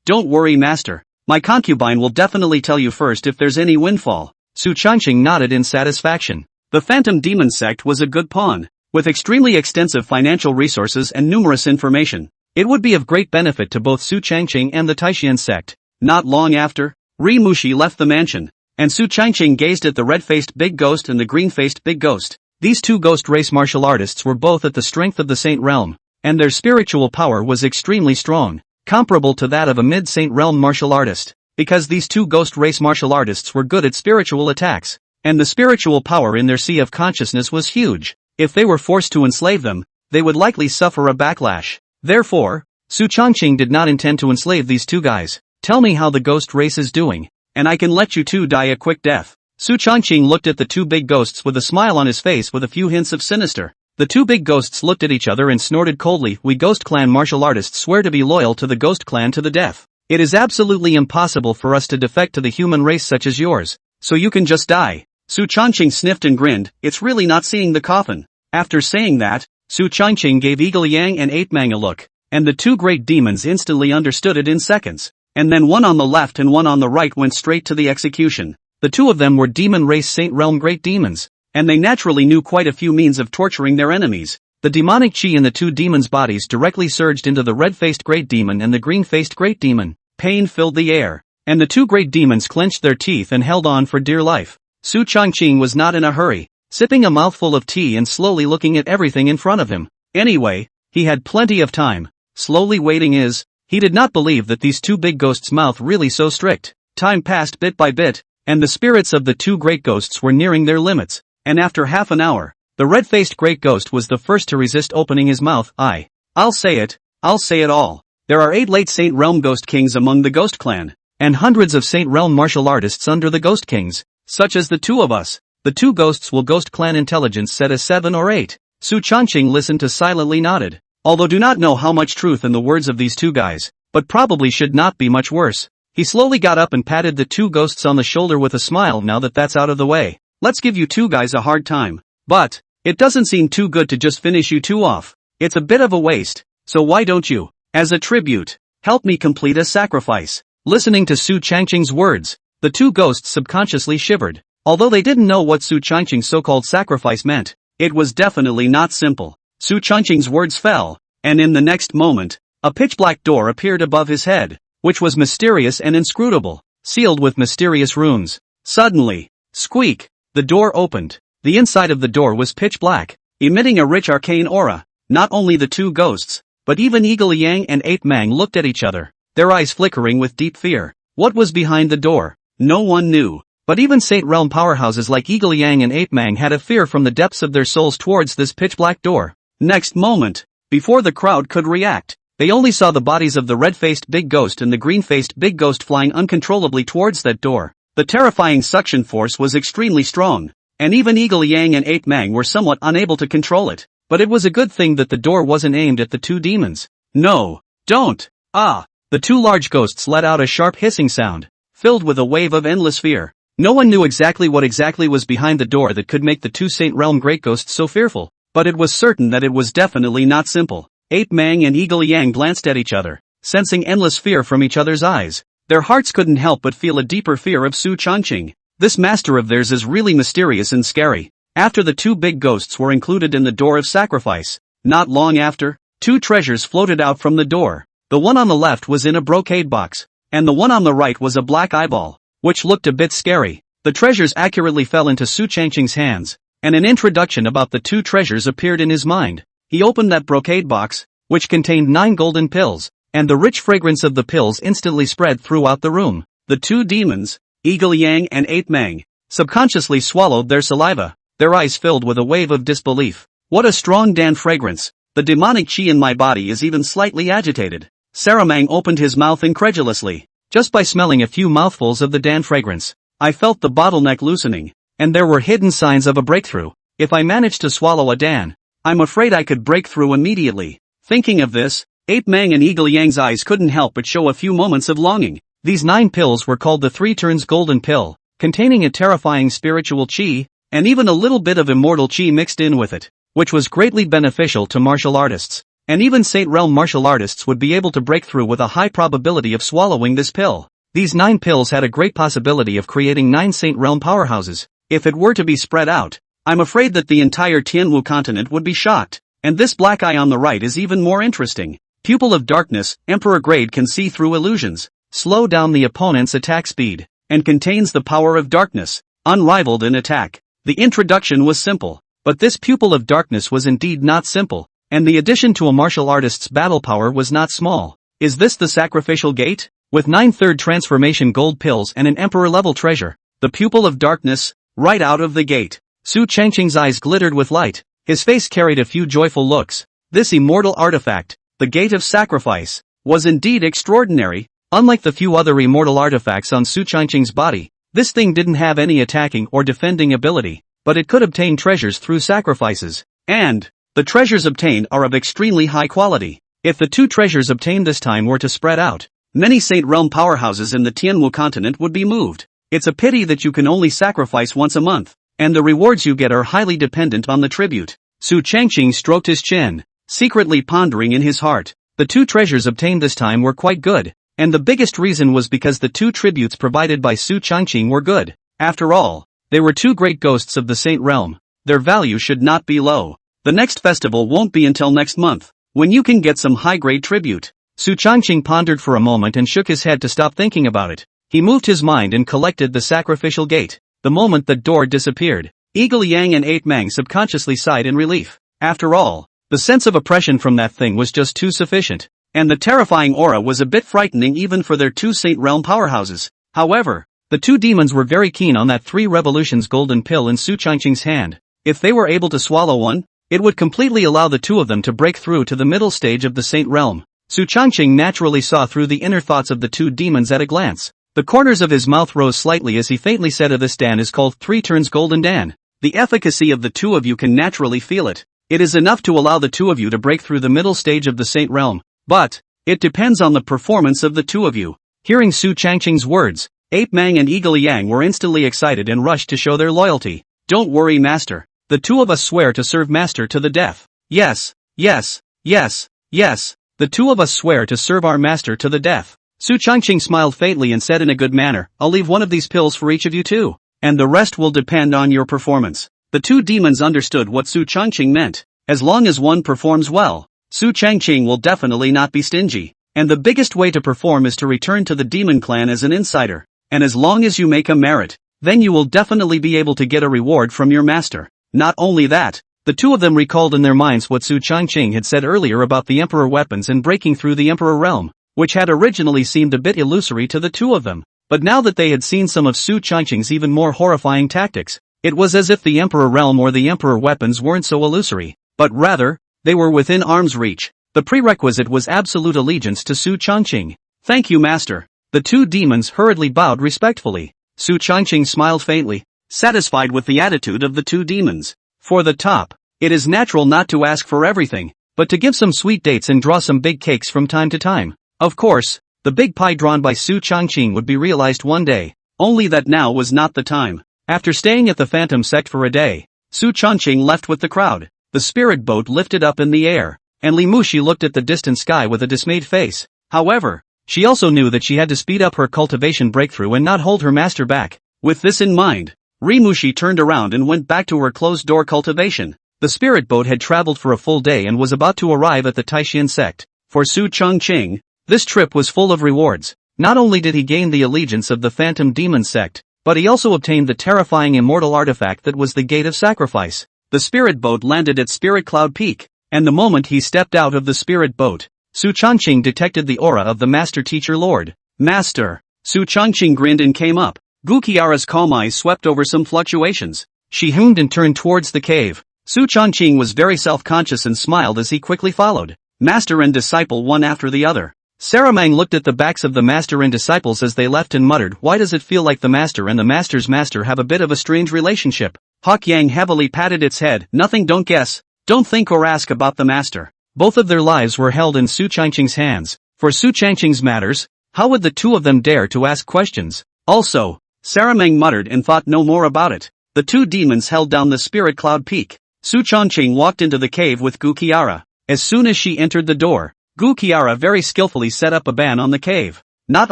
Don't worry master, my concubine will definitely tell you first if there's any windfall." Su Changqing nodded in satisfaction. The Phantom Demon sect was a good pawn, with extremely extensive financial resources and numerous information. It would be of great benefit to both Su Changqing and the Taishian sect. Not long after, Ri Mushi left the mansion, and Su Changqing gazed at the red-faced big ghost and the green-faced big ghost. These two ghost race martial artists were both at the strength of the Saint Realm, and their spiritual power was extremely strong, comparable to that of a mid-Saint Realm martial artist, because these two ghost race martial artists were good at spiritual attacks, and the spiritual power in their sea of consciousness was huge. If they were forced to enslave them, they would likely suffer a backlash. Therefore, Su Changqing did not intend to enslave these two guys. Tell me how the ghost race is doing, and I can let you two die a quick death. Su Changqing looked at the two big ghosts with a smile on his face with a few hints of sinister. The two big ghosts looked at each other and snorted coldly. We Ghost Clan martial artists swear to be loyal to the Ghost Clan to the death. It is absolutely impossible for us to defect to the human race such as yours, so you can just die. Su Changqing sniffed and grinned. It's really not seeing the coffin. After saying that, Su Changqing gave Eagle Yang and Ape Mang a look, and the two great demons instantly understood it in seconds. And then one on the left and one on the right went straight to the execution. The two of them were demon race Saint Realm great demons, and they naturally knew quite a few means of torturing their enemies. The demonic chi in the two demons' bodies directly surged into the red-faced great demon and the green-faced great demon. Pain filled the air, and the two great demons clenched their teeth and held on for dear life. Su Changqing was not in a hurry, sipping a mouthful of tea and slowly looking at everything in front of him. Anyway, he had plenty of time. Slowly waiting he did not believe that these two big ghosts' mouth really so strict. Time passed bit by bit, and the spirits of the two great ghosts were nearing their limits, and after half an hour, the red-faced great ghost was the first to resist opening his mouth. I'll say it all. There are 8 late Saint Realm Ghost Kings among the Ghost Clan, and hundreds of Saint Realm martial artists under the Ghost Kings, such as the two of us. The two ghosts will Ghost Clan intelligence set as 7 or 8. Su Changqing listened to silently nodded. Although do not know how much truth in the words of these two guys, but probably should not be much worse. He slowly got up and patted the two ghosts on the shoulder with a smile. Now that that's out of the way, let's give you two guys a hard time. But it doesn't seem too good to just finish you two off. It's a bit of a waste, so why don't you, as a tribute, help me complete a sacrifice? Listening to Su Changqing's words, the two ghosts subconsciously shivered. Although they didn't know what Su Changqing's so-called sacrifice meant, it was definitely not simple. Su Changqing's words fell, and in the next moment, a pitch-black door appeared above his head, which was mysterious and inscrutable, sealed with mysterious runes. Suddenly, squeak, the door opened. The inside of the door was pitch black, emitting a rich arcane aura. Not only the two ghosts, but even Eagle Yang and Ape Mang looked at each other, their eyes flickering with deep fear. What was behind the door? No one knew. But even Saint Realm powerhouses like Eagle Yang and Ape Mang had a fear from the depths of their souls towards this pitch-black door. Next moment, before the crowd could react, they only saw the bodies of the red-faced big ghost and the green-faced big ghost flying uncontrollably towards that door. The terrifying suction force was extremely strong, and even Eagle Yang and Ape Mang were somewhat unable to control it. But it was a good thing that the door wasn't aimed at the two demons. No, don't. The two large ghosts let out a sharp hissing sound, filled with a wave of endless fear. No one knew exactly what exactly was behind the door that could make the two Saint Realm great ghosts so fearful, but it was certain that it was definitely not simple. Ape Mang and Eagle Yang glanced at each other, sensing endless fear from each other's eyes. Their hearts couldn't help but feel a deeper fear of Su Changqing. This master of theirs is really mysterious and scary. After the two big ghosts were included in the door of sacrifice, not long after, two treasures floated out from the door. The one on the left was in a brocade box, and the one on the right was a black eyeball, which looked a bit scary. The treasures accurately fell into Su Changqing's hands, and an introduction about the two treasures appeared in his mind. He opened that brocade box, which contained 9 golden pills, and the rich fragrance of the pills instantly spread throughout the room. The two demons, Eagle Yang and Ape Mang, subconsciously swallowed their saliva, their eyes filled with a wave of disbelief. What a strong Dan fragrance! The demonic chi in my body is even slightly agitated. Saramang opened his mouth incredulously. Just by smelling a few mouthfuls of the Dan fragrance, I felt the bottleneck loosening, and there were hidden signs of a breakthrough. If I managed to swallow a Dan, I'm afraid I could break through immediately. Thinking of this, Ape Mang and Eagle Yang's eyes couldn't help but show a few moments of longing. These 9 pills were called the 3 Turns Golden Pill, containing a terrifying spiritual chi, and even a little bit of immortal chi mixed in with it, which was greatly beneficial to martial artists. And even Saint Realm martial artists would be able to break through with a high probability of swallowing this pill. These 9 pills had a great possibility of creating 9 Saint Realm powerhouses. If it were to be spread out, I'm afraid that the entire Tianwu continent would be shocked. And this black eye on the right is even more interesting. Pupil of Darkness, Emperor grade can see through illusions, slow down the opponent's attack speed, and contains the power of darkness, unrivaled in attack. The introduction was simple, but this Pupil of Darkness was indeed not simple, and the addition to a martial artist's battle power was not small. Is this the sacrificial gate? With 9/3 transformation gold pills and an Emperor level treasure, the Pupil of Darkness, right out of the gate. Su Changqing's eyes glittered with light, his face carried a few joyful looks. This immortal artifact, the Gate of Sacrifice, was indeed extraordinary. Unlike the few other immortal artifacts on Su Changqing's body, this thing didn't have any attacking or defending ability, but it could obtain treasures through sacrifices, and the treasures obtained are of extremely high quality. If the 2 treasures obtained this time were to spread out, many Saint Realm powerhouses in the Tianwu continent would be moved. It's a pity that you can only sacrifice once a month, and the rewards you get are highly dependent on the tribute. Su Changqing stroked his chin, secretly pondering in his heart. The 2 treasures obtained this time were quite good, and the biggest reason was because the 2 tributes provided by Su Changqing were good. After all, they were 2 great ghosts of the Saint Realm. Their value should not be low. The next festival won't be until next month, when you can get some high-grade tribute. Su Changqing pondered for a moment and shook his head to stop thinking about it. He moved his mind and collected the sacrificial gate. The moment the door disappeared, Eagle Yang and Ape Mang subconsciously sighed in relief. After all, the sense of oppression from that thing was just too sufficient, and the terrifying aura was a bit frightening even for their 2 Saint Realm powerhouses. However, the 2 demons were very keen on that 3 revolutions golden pill in Su Changqing's hand. If they were able to swallow one, it would completely allow the 2 of them to break through to the middle stage of the Saint Realm. Su Changqing naturally saw through the inner thoughts of the 2 demons at a glance. The corners of his mouth rose slightly as he faintly said, "This Dan is called 3 turns golden Dan. The efficacy of the 2 of you can naturally feel it. It is enough to allow the 2 of you to break through the middle stage of the Saint Realm, but it depends on the performance of the 2 of you." Hearing Su Changqing's words, Ape Mang and Eagle Yang were instantly excited and rushed to show their loyalty. "Don't worry, Master. The 2 of us swear to serve Master to the death." Yes, yes, yes, yes. The 2 of us swear to serve our Master to the death. Su Changqing smiled faintly and said in a good manner, "I'll leave one of these pills for each of you too, and the rest will depend on your performance." The 2 demons understood what Su Changqing meant. As long as one performs well, Su Changqing will definitely not be stingy. And the biggest way to perform is to return to the demon clan as an insider. And as long as you make a merit, then you will definitely be able to get a reward from your master. Not only that, the 2 of them recalled in their minds what Su Changqing had said earlier about the Emperor weapons and breaking through the Emperor realm, which had originally seemed a bit illusory to the 2 of them. But now that they had seen some of Su Changqing's even more horrifying tactics, it was as if the Emperor realm or the Emperor weapons weren't so illusory, but rather, they were within arm's reach. The prerequisite was absolute allegiance to Su Changqing. "Thank you, Master." The 2 demons hurriedly bowed respectfully. Su Changqing smiled faintly, satisfied with the attitude of the 2 demons. For the top, it is natural not to ask for everything, but to give some sweet dates and draw some big cakes from time to time. Of course, the big pie drawn by Su Changqing would be realized one day, only that now was not the time. After staying at the Phantom Sect for a day, Su Changqing left with the crowd. The spirit boat lifted up in the air, and Li Mushi looked at the distant sky with a dismayed face. However, she also knew that she had to speed up her cultivation breakthrough and not hold her master back. With this in mind, Li Mushi turned around and went back to her closed-door cultivation. The spirit boat had traveled for a full day and was about to arrive at the Taishan sect. For Su Changqing, this trip was full of rewards. Not only did he gain the allegiance of the Phantom Demon sect, but he also obtained the terrifying immortal artifact that was the Gate of Sacrifice. The spirit boat landed at Spirit Cloud Peak, and the moment he stepped out of the spirit boat, Su Changqing detected the aura of the Master Teacher Lord. "Master!" Su Changqing grinned and came up. Gu Qiara's calm eyes swept over some fluctuations. She hummed and turned towards the cave. Su Changqing was very self-conscious and smiled as he quickly followed Master and disciple one after the other. Saramang looked at the backs of the Master and disciples as they left and muttered, "Why does it feel like the Master and the Master's Master have a bit of a strange relationship?" Hawk Yang heavily patted its head. "Nothing, don't guess, don't think or ask about the Master." Both of their lives were held in Su Changqing's hands. For Su Changqing's matters, how would the 2 of them dare to ask questions? Also, Saramang muttered and thought no more about it. The 2 demons held down the Spirit Cloud Peak. Su Changqing walked into the cave with Gu Qiara. As soon as she entered the door, Gu Qiara very skillfully set up a ban on the cave, not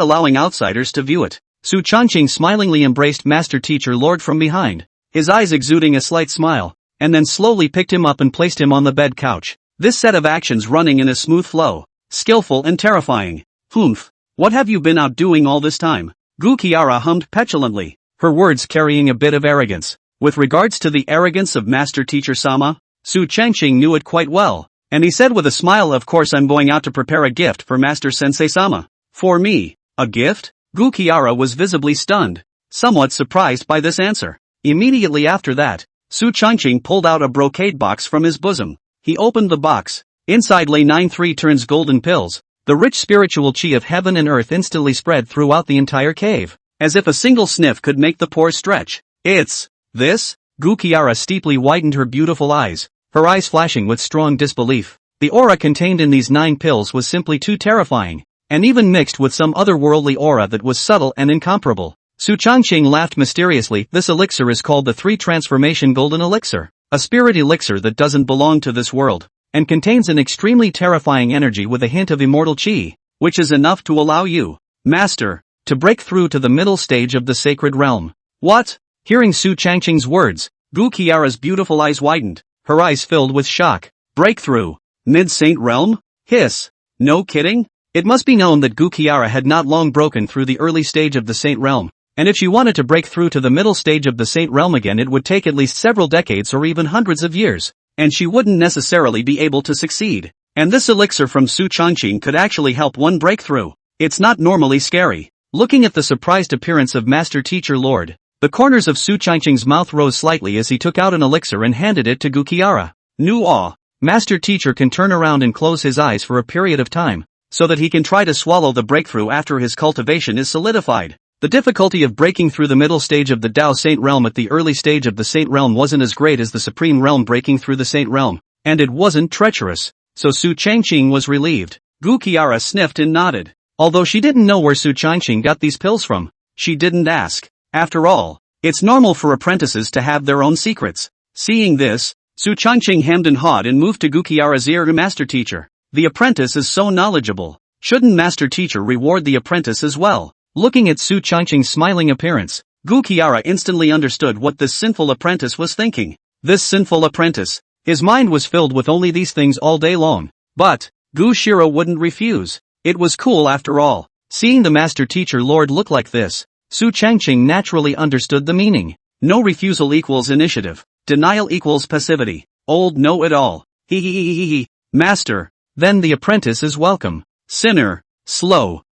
allowing outsiders to view it. Su Changqing smilingly embraced Master Teacher Lord from behind. his eyes exuding a slight smile, and then slowly picked him up and placed him on the bed couch. This set of actions running in a smooth flow, skillful and terrifying. Humph. What have you been out doing all this time? Gu Qiara hummed petulantly, her words carrying a bit of arrogance. With regards to the arrogance of Master Teacher Sama, Su Changqing knew it quite well, and he said with a smile, of course I'm going out to prepare a gift for Master Sensei Sama. For me? A gift? Gu Qiara was visibly stunned, somewhat surprised by this answer. Immediately after that, Su Changqing pulled out a brocade box from his bosom. He opened the box. Inside lay 9 3-turns golden pills. The rich spiritual chi of heaven and earth instantly spread throughout the entire cave, as if a single sniff could make the pores stretch. It's this? Gu Qiara steeply widened her beautiful eyes, her eyes flashing with strong disbelief. The aura contained in these 9 pills was simply too terrifying, and even mixed with some otherworldly aura that was subtle and incomparable. Su Changqing laughed mysteriously. This elixir is called the 3-transformation golden elixir, a spirit elixir that doesn't belong to this world, and contains an extremely terrifying energy with a hint of immortal chi, which is enough to allow you, Master, to break through to the middle stage of the sacred realm. What? Hearing Su Changqing's words, Gu Qiara's beautiful eyes widened, her eyes filled with shock. Breakthrough? Mid-Saint Realm? Hiss. No kidding? It must be known that Gu Qiara had not long broken through the early stage of the Saint Realm, and if she wanted to break through to the middle stage of the Saint Realm again it would take at least several decades or even hundreds of years, and she wouldn't necessarily be able to succeed. And this elixir from Su Changqing could actually help one break through. It's not normally scary. Looking at the surprised appearance of Master Teacher Lord, the corners of Su Changqing's mouth rose slightly as he took out an elixir and handed it to Gu Qiara. New awe. Master Teacher can turn around and close his eyes for a period of time, so that he can try to swallow the breakthrough after his cultivation is solidified. The difficulty of breaking through the middle stage of the Dao Saint Realm at the early stage of the Saint Realm wasn't as great as the Supreme Realm breaking through the Saint Realm, and it wasn't treacherous, so Su Changqing was relieved. Gu Qiara sniffed and nodded. Although she didn't know where Su Changqing got these pills from, she didn't ask. After all, it's normal for apprentices to have their own secrets. Seeing this, Su Changqing hemmed and hawed and moved to Gu Qiara's ear. Master Teacher, the apprentice is so knowledgeable. Shouldn't Master Teacher reward the apprentice as well? Looking at Su Changqing's smiling appearance, Gu Qiara instantly understood what this sinful apprentice was thinking. This sinful apprentice, his mind was filled with only these things all day long. But Gu Shira wouldn't refuse. It was cool after all. Seeing the Master Teacher Lord look like this, Su Changqing naturally understood the meaning. No refusal equals initiative. Denial equals passivity. Old know-it-all. He. Master, then the apprentice is welcome. Sinner, slow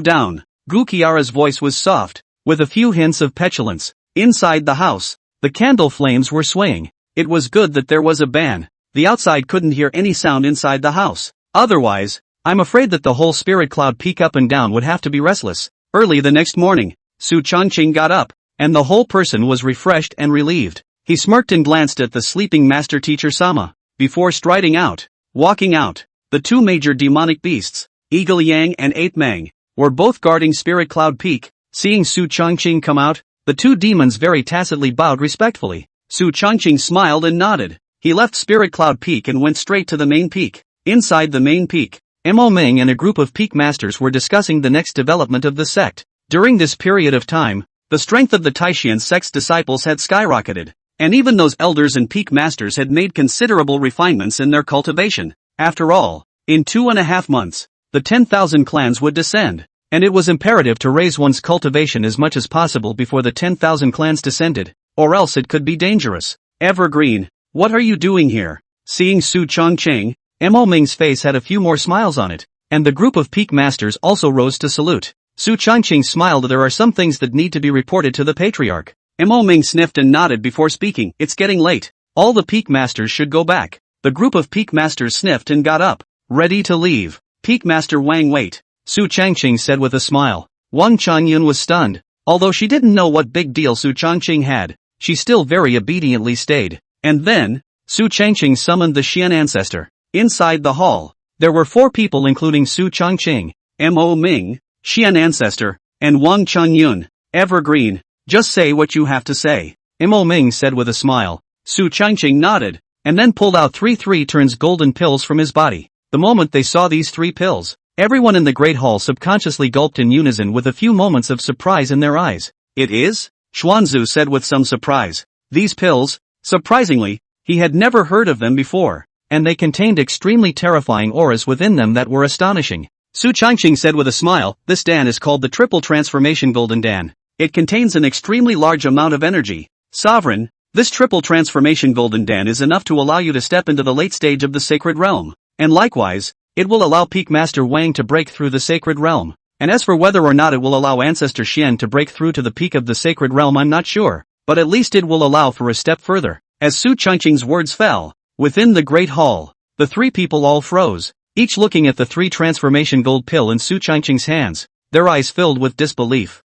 down. Gu Qiara's voice was soft, with a few hints of petulance. Inside the house, the candle flames were swaying. It was good that there was a ban. The outside couldn't hear any sound inside the house. Otherwise, I'm afraid that the whole spirit cloud peak up and down would have to be restless. Early the next morning, Su Changqing got up, and the whole person was refreshed and relieved. He smirked and glanced at the sleeping Master Teacher Sama. Before striding out, walking out, the 2 major demonic beasts, Eagle Yang and Ape Mang, were both guarding Spirit Cloud Peak. Seeing Su Changqing come out, the 2 demons very tacitly bowed respectfully. Su Changqing smiled and nodded. He left Spirit Cloud Peak and went straight to the main peak. Inside the main peak, Mo Ming and a group of peak masters were discussing the next development of the sect. During this period of time, the strength of the Taishan sect's disciples had skyrocketed, and even those elders and peak masters had made considerable refinements in their cultivation. After all, in 2.5 months, the 10,000 clans would descend, and it was imperative to raise one's cultivation as much as possible before the 10,000 clans descended, or else it could be dangerous. Evergreen, what are you doing here? Seeing Su Changqing, Mo Ming's face had a few more smiles on it, and the group of peak masters also rose to salute. Su Changqing smiled. There are some things that need to be reported to the patriarch. Mo Ming sniffed and nodded before speaking. It's getting late. All the peak masters should go back. The group of peak masters sniffed and got up, ready to leave. Peak Master Wang, wait, Su Changqing said with a smile. Wang Changyun was stunned. Although she didn't know what big deal Su Changqing had, she still very obediently stayed. And then, Su Changqing summoned the Xian ancestor. Inside the hall, there were 4 people including Su Changqing, Mo Ming, Xian ancestor, and Wang Changyun. Evergreen, just say what you have to say, Mo Ming said with a smile. Su Changqing nodded, and then pulled out 3 3-turns golden pills from his body. The moment they saw these 3 pills, everyone in the Great Hall subconsciously gulped in unison with a few moments of surprise in their eyes. It is? Xuanzu said with some surprise. These pills, surprisingly, he had never heard of them before, and they contained extremely terrifying auras within them that were astonishing. Su Changqing said with a smile, "This Dan is called the Triple Transformation Golden Dan. It contains an extremely large amount of energy. Sovereign, this Triple Transformation Golden Dan is enough to allow you to step into the late stage of the Sacred Realm, and likewise, it will allow Peak Master Wang to break through the Sacred Realm. And as for whether or not it will allow Ancestor Xian to break through to the peak of the Sacred Realm, I'm not sure, but at least it will allow for a step further." As Su Changqing's words fell, within the Great Hall, the three people all froze, each looking at the 3 transformation gold pill in Su Changqing's hands, their eyes filled with disbelief.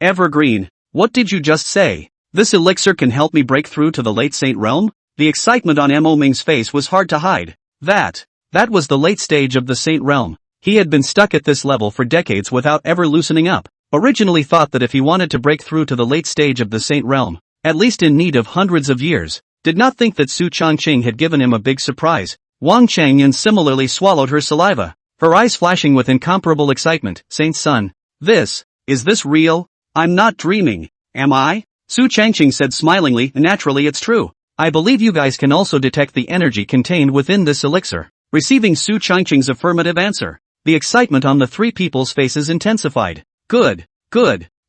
Evergreen, what did you just say? This elixir can help me break through to the late Saint Realm? The excitement on Mo Ming's face was hard to hide. That was the late stage of the Saint Realm. He had been stuck at this level for decades without ever loosening up. Originally thought that if he wanted to break through to the late stage of the Saint Realm, at least in need of hundreds of years, did not think that Su Changqing had given him a big surprise. Wang Changyan similarly swallowed her saliva, her eyes flashing with incomparable excitement. Saint's son, is this real? I'm not dreaming, am I? Su Changqing said smilingly, naturally it's true. I believe you guys can also detect the energy contained within this elixir. Receiving Su Changqing's affirmative answer, the excitement on the three people's faces intensified. Good.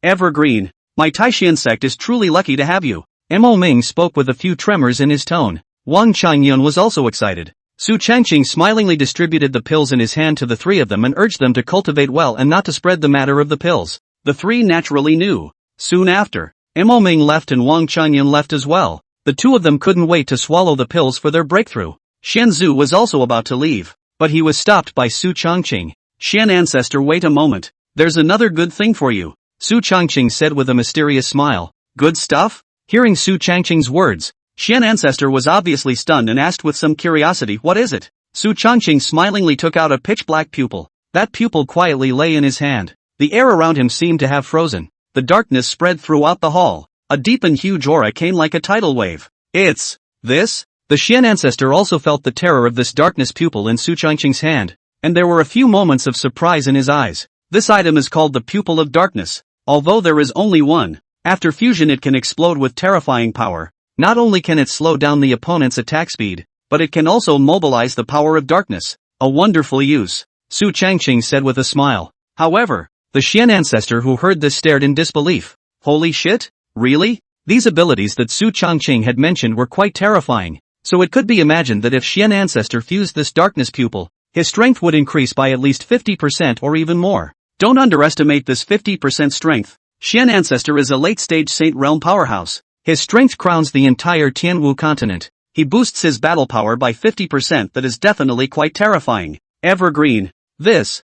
Evergreen, my Taishan sect is truly lucky to have you. Mo Ming spoke with a few tremors in his tone. Wang Changyun was also excited. Su Changqing smilingly distributed the pills in his hand to the three of them and urged them to cultivate well and not to spread the matter of the pills. The three naturally knew. Soon after, Mo Ming left and Wang Changyun left as well. The two of them couldn't wait to swallow the pills for their breakthrough. Xian Zhu was also about to leave, but he was stopped by Su Changqing. Xian Ancestor, wait a moment. There's another good thing for you, Su Changqing said with a mysterious smile. Good stuff? Hearing Su Changqing's words, Xian Ancestor was obviously stunned and asked with some curiosity, what is it? Su Changqing smilingly took out a pitch-black pupil. That pupil quietly lay in his hand. The air around him seemed to have frozen. The darkness spread throughout the hall. A deep and huge aura came like a tidal wave. It's this? The Xian Ancestor also felt the terror of this darkness pupil in Su Changqing's hand, and there were a few moments of surprise in his eyes. This item is called the Pupil of Darkness. Although there is only one, after fusion it can explode with terrifying power. Not only can it slow down the opponent's attack speed, but it can also mobilize the power of darkness. A wonderful use, Su Changqing said with a smile. However, the Xian Ancestor who heard this stared in disbelief. Holy shit, really? These abilities that Su Changqing had mentioned were quite terrifying, so it could be imagined that if Xian Ancestor fused this darkness pupil, his strength would increase by at least 50% or even more. Don't underestimate this 50% strength. Xian Ancestor is a late-stage Saint Realm powerhouse. His strength crowns the entire Tianwu continent. He boosts his battle power by 50%. That is definitely quite terrifying. Evergreen.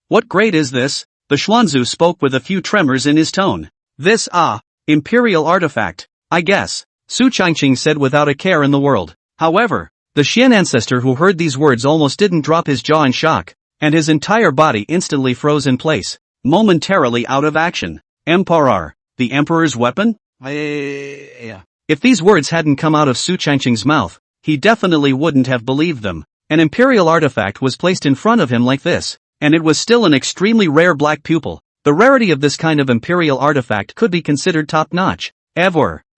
What grade is this? The Xuanzu spoke with a few tremors in his tone. This, Imperial artifact, I guess, Su Changqing said without a care in the world. However, the Xian Ancestor who heard these words almost didn't drop his jaw in shock, and his entire body instantly froze in place, momentarily out of action. Emperor, the Emperor's weapon? If these words hadn't come out of Su Changqing's mouth, he definitely wouldn't have believed them. An Imperial artifact was placed in front of him like this, and it was still an extremely rare black pupil. The rarity of this kind of Imperial artifact could be considered top-notch.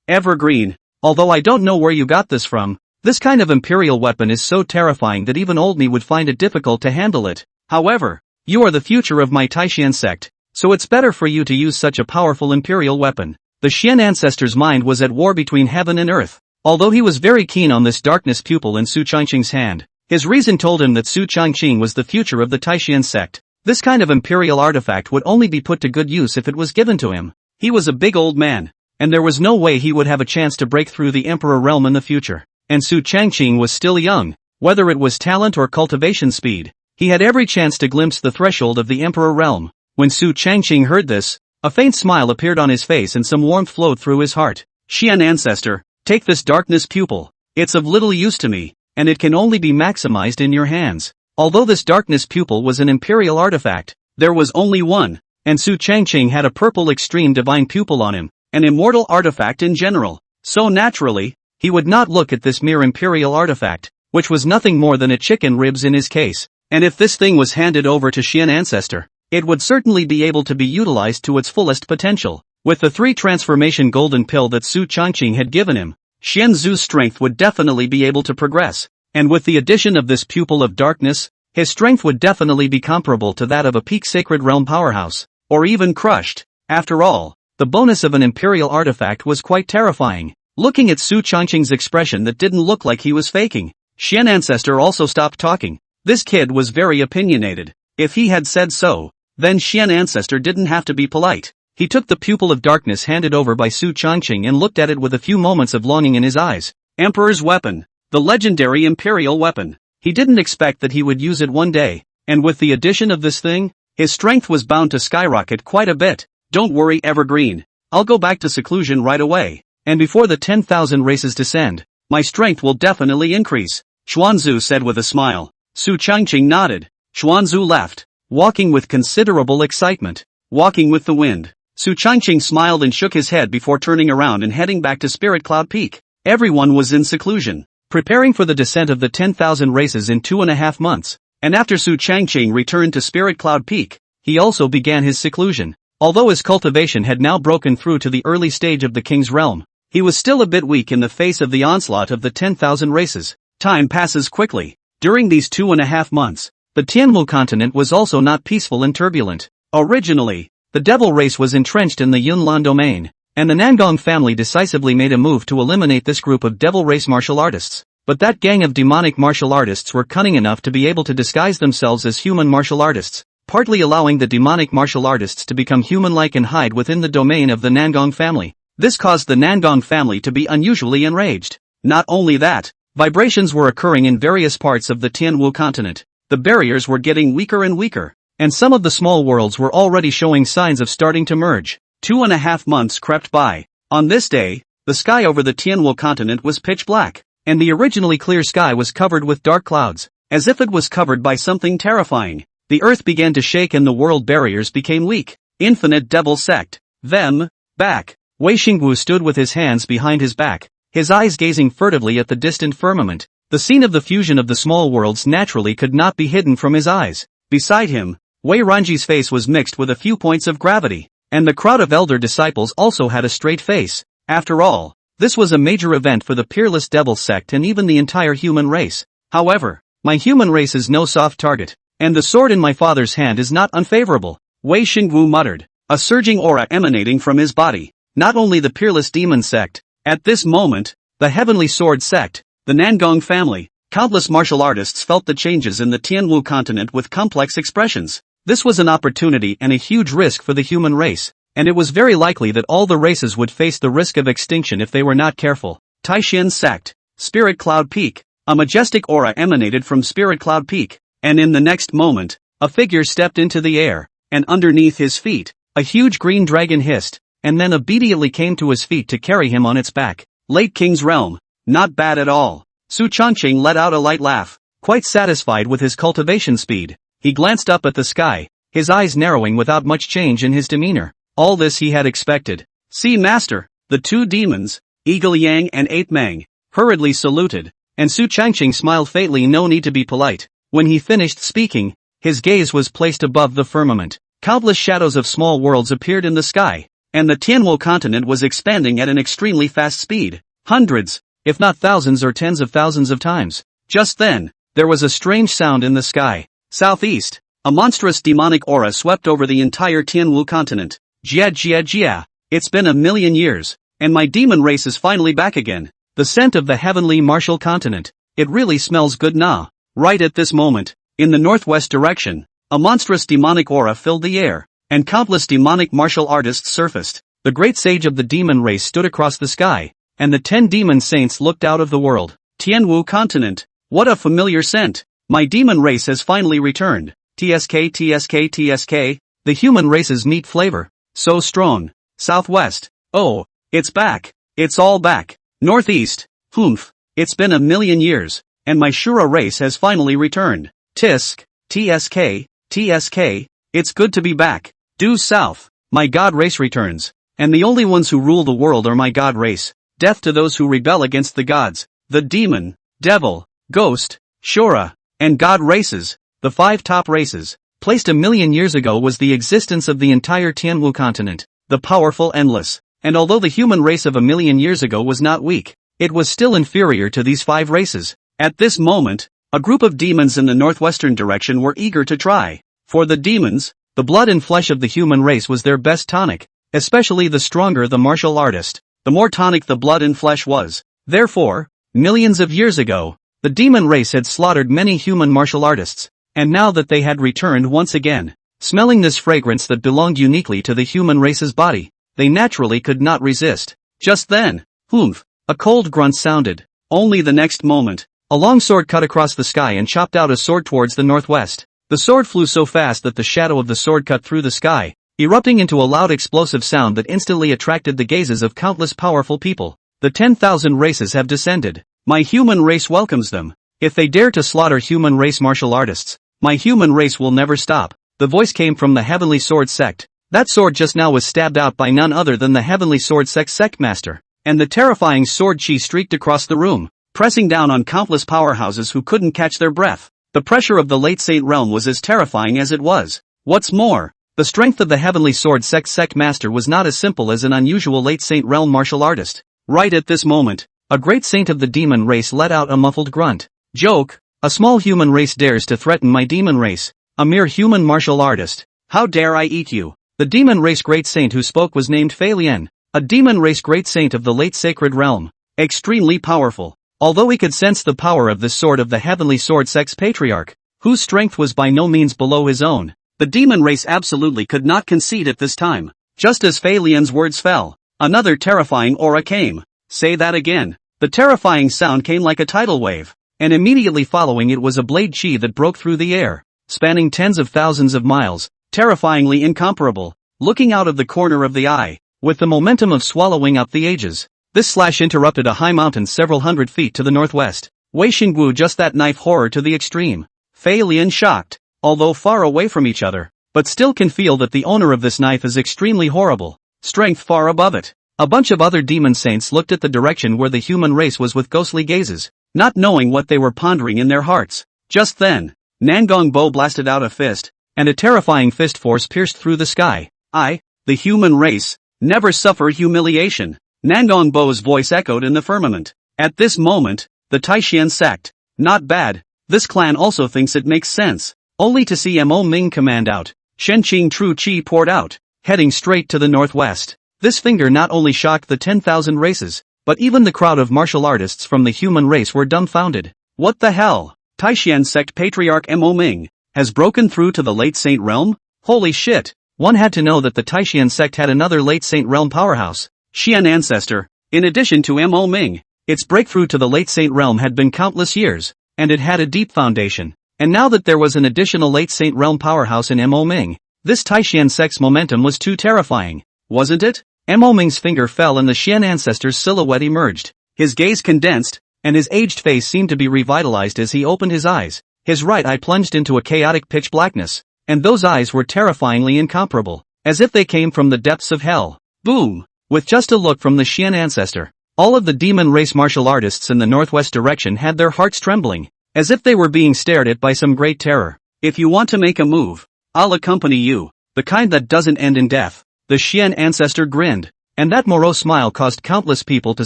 Evergreen, although I don't know where you got this from, this kind of Imperial weapon is so terrifying that even old me would find it difficult to handle it. However, you are the future of my Taishan sect, so it's better for you to use such a powerful Imperial weapon. The Xian Ancestor's mind was at war between heaven and earth. Although he was very keen on this darkness pupil in Su Changqing's hand, his reason told him that Su Changqing was the future of the Taishan sect. This kind of Imperial artifact would only be put to good use if it was given to him. He was a big old man, and there was no way he would have a chance to break through the Emperor realm in the future. And Su Changqing was still young. Whether it was talent or cultivation speed, he had every chance to glimpse the threshold of the Emperor realm. When Su Changqing heard this, a faint smile appeared on his face and some warmth flowed through his heart. Xian Ancestor, take this darkness pupil. It's of little use to me, and it can only be maximized in your hands. Although this darkness pupil was an Imperial artifact, there was only one, and Su Changqing had a purple extreme divine pupil on him, an immortal artifact in general. So naturally, he would not look at this mere Imperial artifact, which was nothing more than a chicken ribs in his case. And if this thing was handed over to Xian Ancestor, it would certainly be able to be utilized to its fullest potential. With the 3 transformation golden pill that Su Changqing had given him, Xianzu's strength would definitely be able to progress. And with the addition of this pupil of darkness, his strength would definitely be comparable to that of a peak Sacred Realm powerhouse, or even crushed. After all, the bonus of an imperial artifact was quite terrifying. Looking at Su Changqing's expression that didn't look like he was faking, Xian Ancestor also stopped talking. This kid was very opinionated. If he had said so, then Xian Ancestor didn't have to be polite. He took the pupil of darkness handed over by Su Changqing and looked at it with a few moments of longing in his eyes. Emperor's weapon. The legendary imperial weapon. He didn't expect that he would use it one day, and with the addition of this thing, his strength was bound to skyrocket quite a bit. Don't worry, Evergreen. I'll go back to seclusion right away, and before the 10,000 races descend, my strength will definitely increase, Xuanzu said with a smile. Su Changqing nodded. Xuanzu left, walking with considerable excitement. Walking with the wind. Su Changqing smiled and shook his head before turning around and heading back to Spirit Cloud Peak. Everyone was in seclusion, preparing for the descent of the 10,000 races in 2.5 months, and after Su Changqing returned to Spirit Cloud Peak, he also began his seclusion. Although his cultivation had now broken through to the early stage of the King's Realm, he was still a bit weak in the face of the onslaught of the 10,000 races. Time passes quickly. During these 2.5 months, the Tianwu continent was also not peaceful and turbulent. Originally, the devil race was entrenched in the Yunlan domain, and the Nangong family decisively made a move to eliminate this group of devil race martial artists. But that gang of demonic martial artists were cunning enough to be able to disguise themselves as human martial artists, partly allowing the demonic martial artists to become human-like and hide within the domain of the Nangong family. This caused the Nangong family to be unusually enraged. Not only that, vibrations were occurring in various parts of the Tianwu continent. The barriers were getting weaker and weaker, and some of the small worlds were already showing signs of starting to merge. 2.5 months crept by. On this day, the sky over the Tianwu continent was pitch black, and the originally clear sky was covered with dark clouds, as if it was covered by something terrifying. The earth began to shake and the world barriers became weak. Infinite Devil Sect. Them. Back. Wei Xingwu stood with his hands behind his back, his eyes gazing furtively at the distant firmament. The scene of the fusion of the small worlds naturally could not be hidden from his eyes. Beside him, Wei Ranji's face was mixed with a few points of gravity, and the crowd of elder disciples also had a straight face. After all, this was a major event for the peerless devil sect and even the entire human race. However, my human race is no soft target, and the sword in my father's hand is not unfavorable, Wei Xingwu muttered, a surging aura emanating from his body. Not only the peerless demon sect, at this moment, the heavenly sword sect, the Nangong family, countless martial artists felt the changes in the Tianwu continent with complex expressions. This was an opportunity and a huge risk for the human race, and it was very likely that all the races would face the risk of extinction if they were not careful. Taishan sect, Spirit Cloud Peak. A majestic aura emanated from Spirit Cloud Peak, and in the next moment, a figure stepped into the air, and underneath his feet, a huge green dragon hissed, and then immediately came to his feet to carry him on its back. Late King's Realm. Not bad at all. Su Changqing let out a light laugh, quite satisfied with his cultivation speed. He glanced up at the sky, his eyes narrowing without much change in his demeanor. All this he had expected. See, Master. The two demons, Eagle Yang and Ape Mang, hurriedly saluted, and Su Changqing smiled faintly. No need to be polite. When he finished speaking, his gaze was placed above the firmament. Countless shadows of small worlds appeared in the sky, and the Tianwu continent was expanding at an extremely fast speed. Hundreds, if not thousands or tens of thousands of times. Just then, there was a strange sound in the sky. Southeast, a monstrous demonic aura swept over the entire Tianwu continent. Jia jia jia. It's been 1,000,000 years, and my demon race is finally back again. The scent of the heavenly martial continent. It really smells good now. Right at this moment, in the northwest direction, a monstrous demonic aura filled the air, and countless demonic martial artists surfaced. The great sage of the demon race stood across the sky, and the 10 demon saints looked out of the world. Tianwu continent. What a familiar scent. My demon race has finally returned. TSK TSK TSK. The human race's meat flavor. So strong. Southwest. Oh, it's back. It's all back. Northeast. Humph. It's been 1,000,000 years, and my Shura race has finally returned. Tisk. TSK. TSK. It's good to be back. Due south. My god race returns, and the only ones who rule the world are my god race. Death to those who rebel against the gods. The demon, devil, ghost, Shura, and god races. The 5 top races, placed 1,000,000 years ago, was the existence of the entire Tianwu continent, the powerful endless. And although the human race of 1,000,000 years ago was not weak, it was still inferior to these 5 races. At this moment, a group of demons in the northwestern direction were eager to try. For the demons, the blood and flesh of the human race was their best tonic, especially the stronger the martial artist, the more tonic the blood and flesh was. Therefore, millions of years ago, the demon race had slaughtered many human martial artists, and now that they had returned once again, smelling this fragrance that belonged uniquely to the human race's body, they naturally could not resist. Just then, "Humph," a cold grunt sounded. Only the next moment, a long sword cut across the sky and chopped out a sword towards the northwest. The sword flew so fast that the shadow of the sword cut through the sky, erupting into a loud explosive sound that instantly attracted the gazes of countless powerful people. The 10,000 races have descended. My human race welcomes them. If they dare to slaughter human race martial artists, my human race will never stop. The voice came from the Heavenly Sword Sect. That sword just now was stabbed out by none other than the Heavenly Sword Sect's Sectmaster. And the terrifying sword chi streaked across the room, pressing down on countless powerhouses who couldn't catch their breath. The pressure of the late Saint realm was as terrifying as it was. What's more, the strength of the Heavenly Sword Sect's Sectmaster was not as simple as an unusual late Saint realm martial artist. Right at this moment, a great saint of the demon race let out a muffled grunt. "Joke, a small human race dares to threaten my demon race. A mere human martial artist. How dare I eat you?" The demon race great saint who spoke was named Fei Lian, a demon race great saint of the late sacred realm. Extremely powerful. Although he could sense the power of this sword of the Heavenly Sword Sect's patriarch, whose strength was by no means below his own, the demon race absolutely could not concede at this time. Just as Fei Lian's words fell, another terrifying aura came. Say that again. The terrifying sound came like a tidal wave, and immediately following it was a blade chi that broke through the air, spanning tens of thousands of miles, terrifyingly incomparable, looking out of the corner of the eye, with the momentum of swallowing up the ages. This slash interrupted a high mountain several hundred feet to the northwest. Wei Xingwu just that knife horror to the extreme. Fei Lian shocked, although far away from each other, but still can feel that the owner of this knife is extremely horrible. Strength far above it. A bunch of other demon saints looked at the direction where the human race was with ghostly gazes, not knowing what they were pondering in their hearts. Just then, Nangong Bo blasted out a fist, and a terrifying fist force pierced through the sky. "I, the human race, never suffer humiliation." Nangong Bo's voice echoed in the firmament. At this moment, the Taishan sect. Not bad. This clan also thinks it makes sense. Only to see Mo Ming command out. Shenqing True Chi poured out, heading straight to the northwest. This finger not only shocked the 10,000 races, but even the crowd of martial artists from the human race were dumbfounded. What the hell? Taishan sect patriarch Mo Ming has broken through to the late Saint realm? Holy shit. One had to know that the Taishan sect had another late Saint realm powerhouse, Xian ancestor. In addition to Mo Ming, its breakthrough to the late Saint realm had been countless years, and it had a deep foundation. And now that there was an additional late Saint realm powerhouse in Mo Ming, this Taishan sect's momentum was too terrifying, wasn't it? Mo Ming's finger fell and the Xian ancestor's silhouette emerged. His gaze condensed, and his aged face seemed to be revitalized as he opened his eyes. His right eye plunged into a chaotic pitch blackness, and those eyes were terrifyingly incomparable, as if they came from the depths of hell. Boom! With just a look from the Xian ancestor, all of the demon race martial artists in the northwest direction had their hearts trembling, as if they were being stared at by some great terror. "If you want to make a move, I'll accompany you, the kind that doesn't end in death." The Xian ancestor grinned, and that morose smile caused countless people to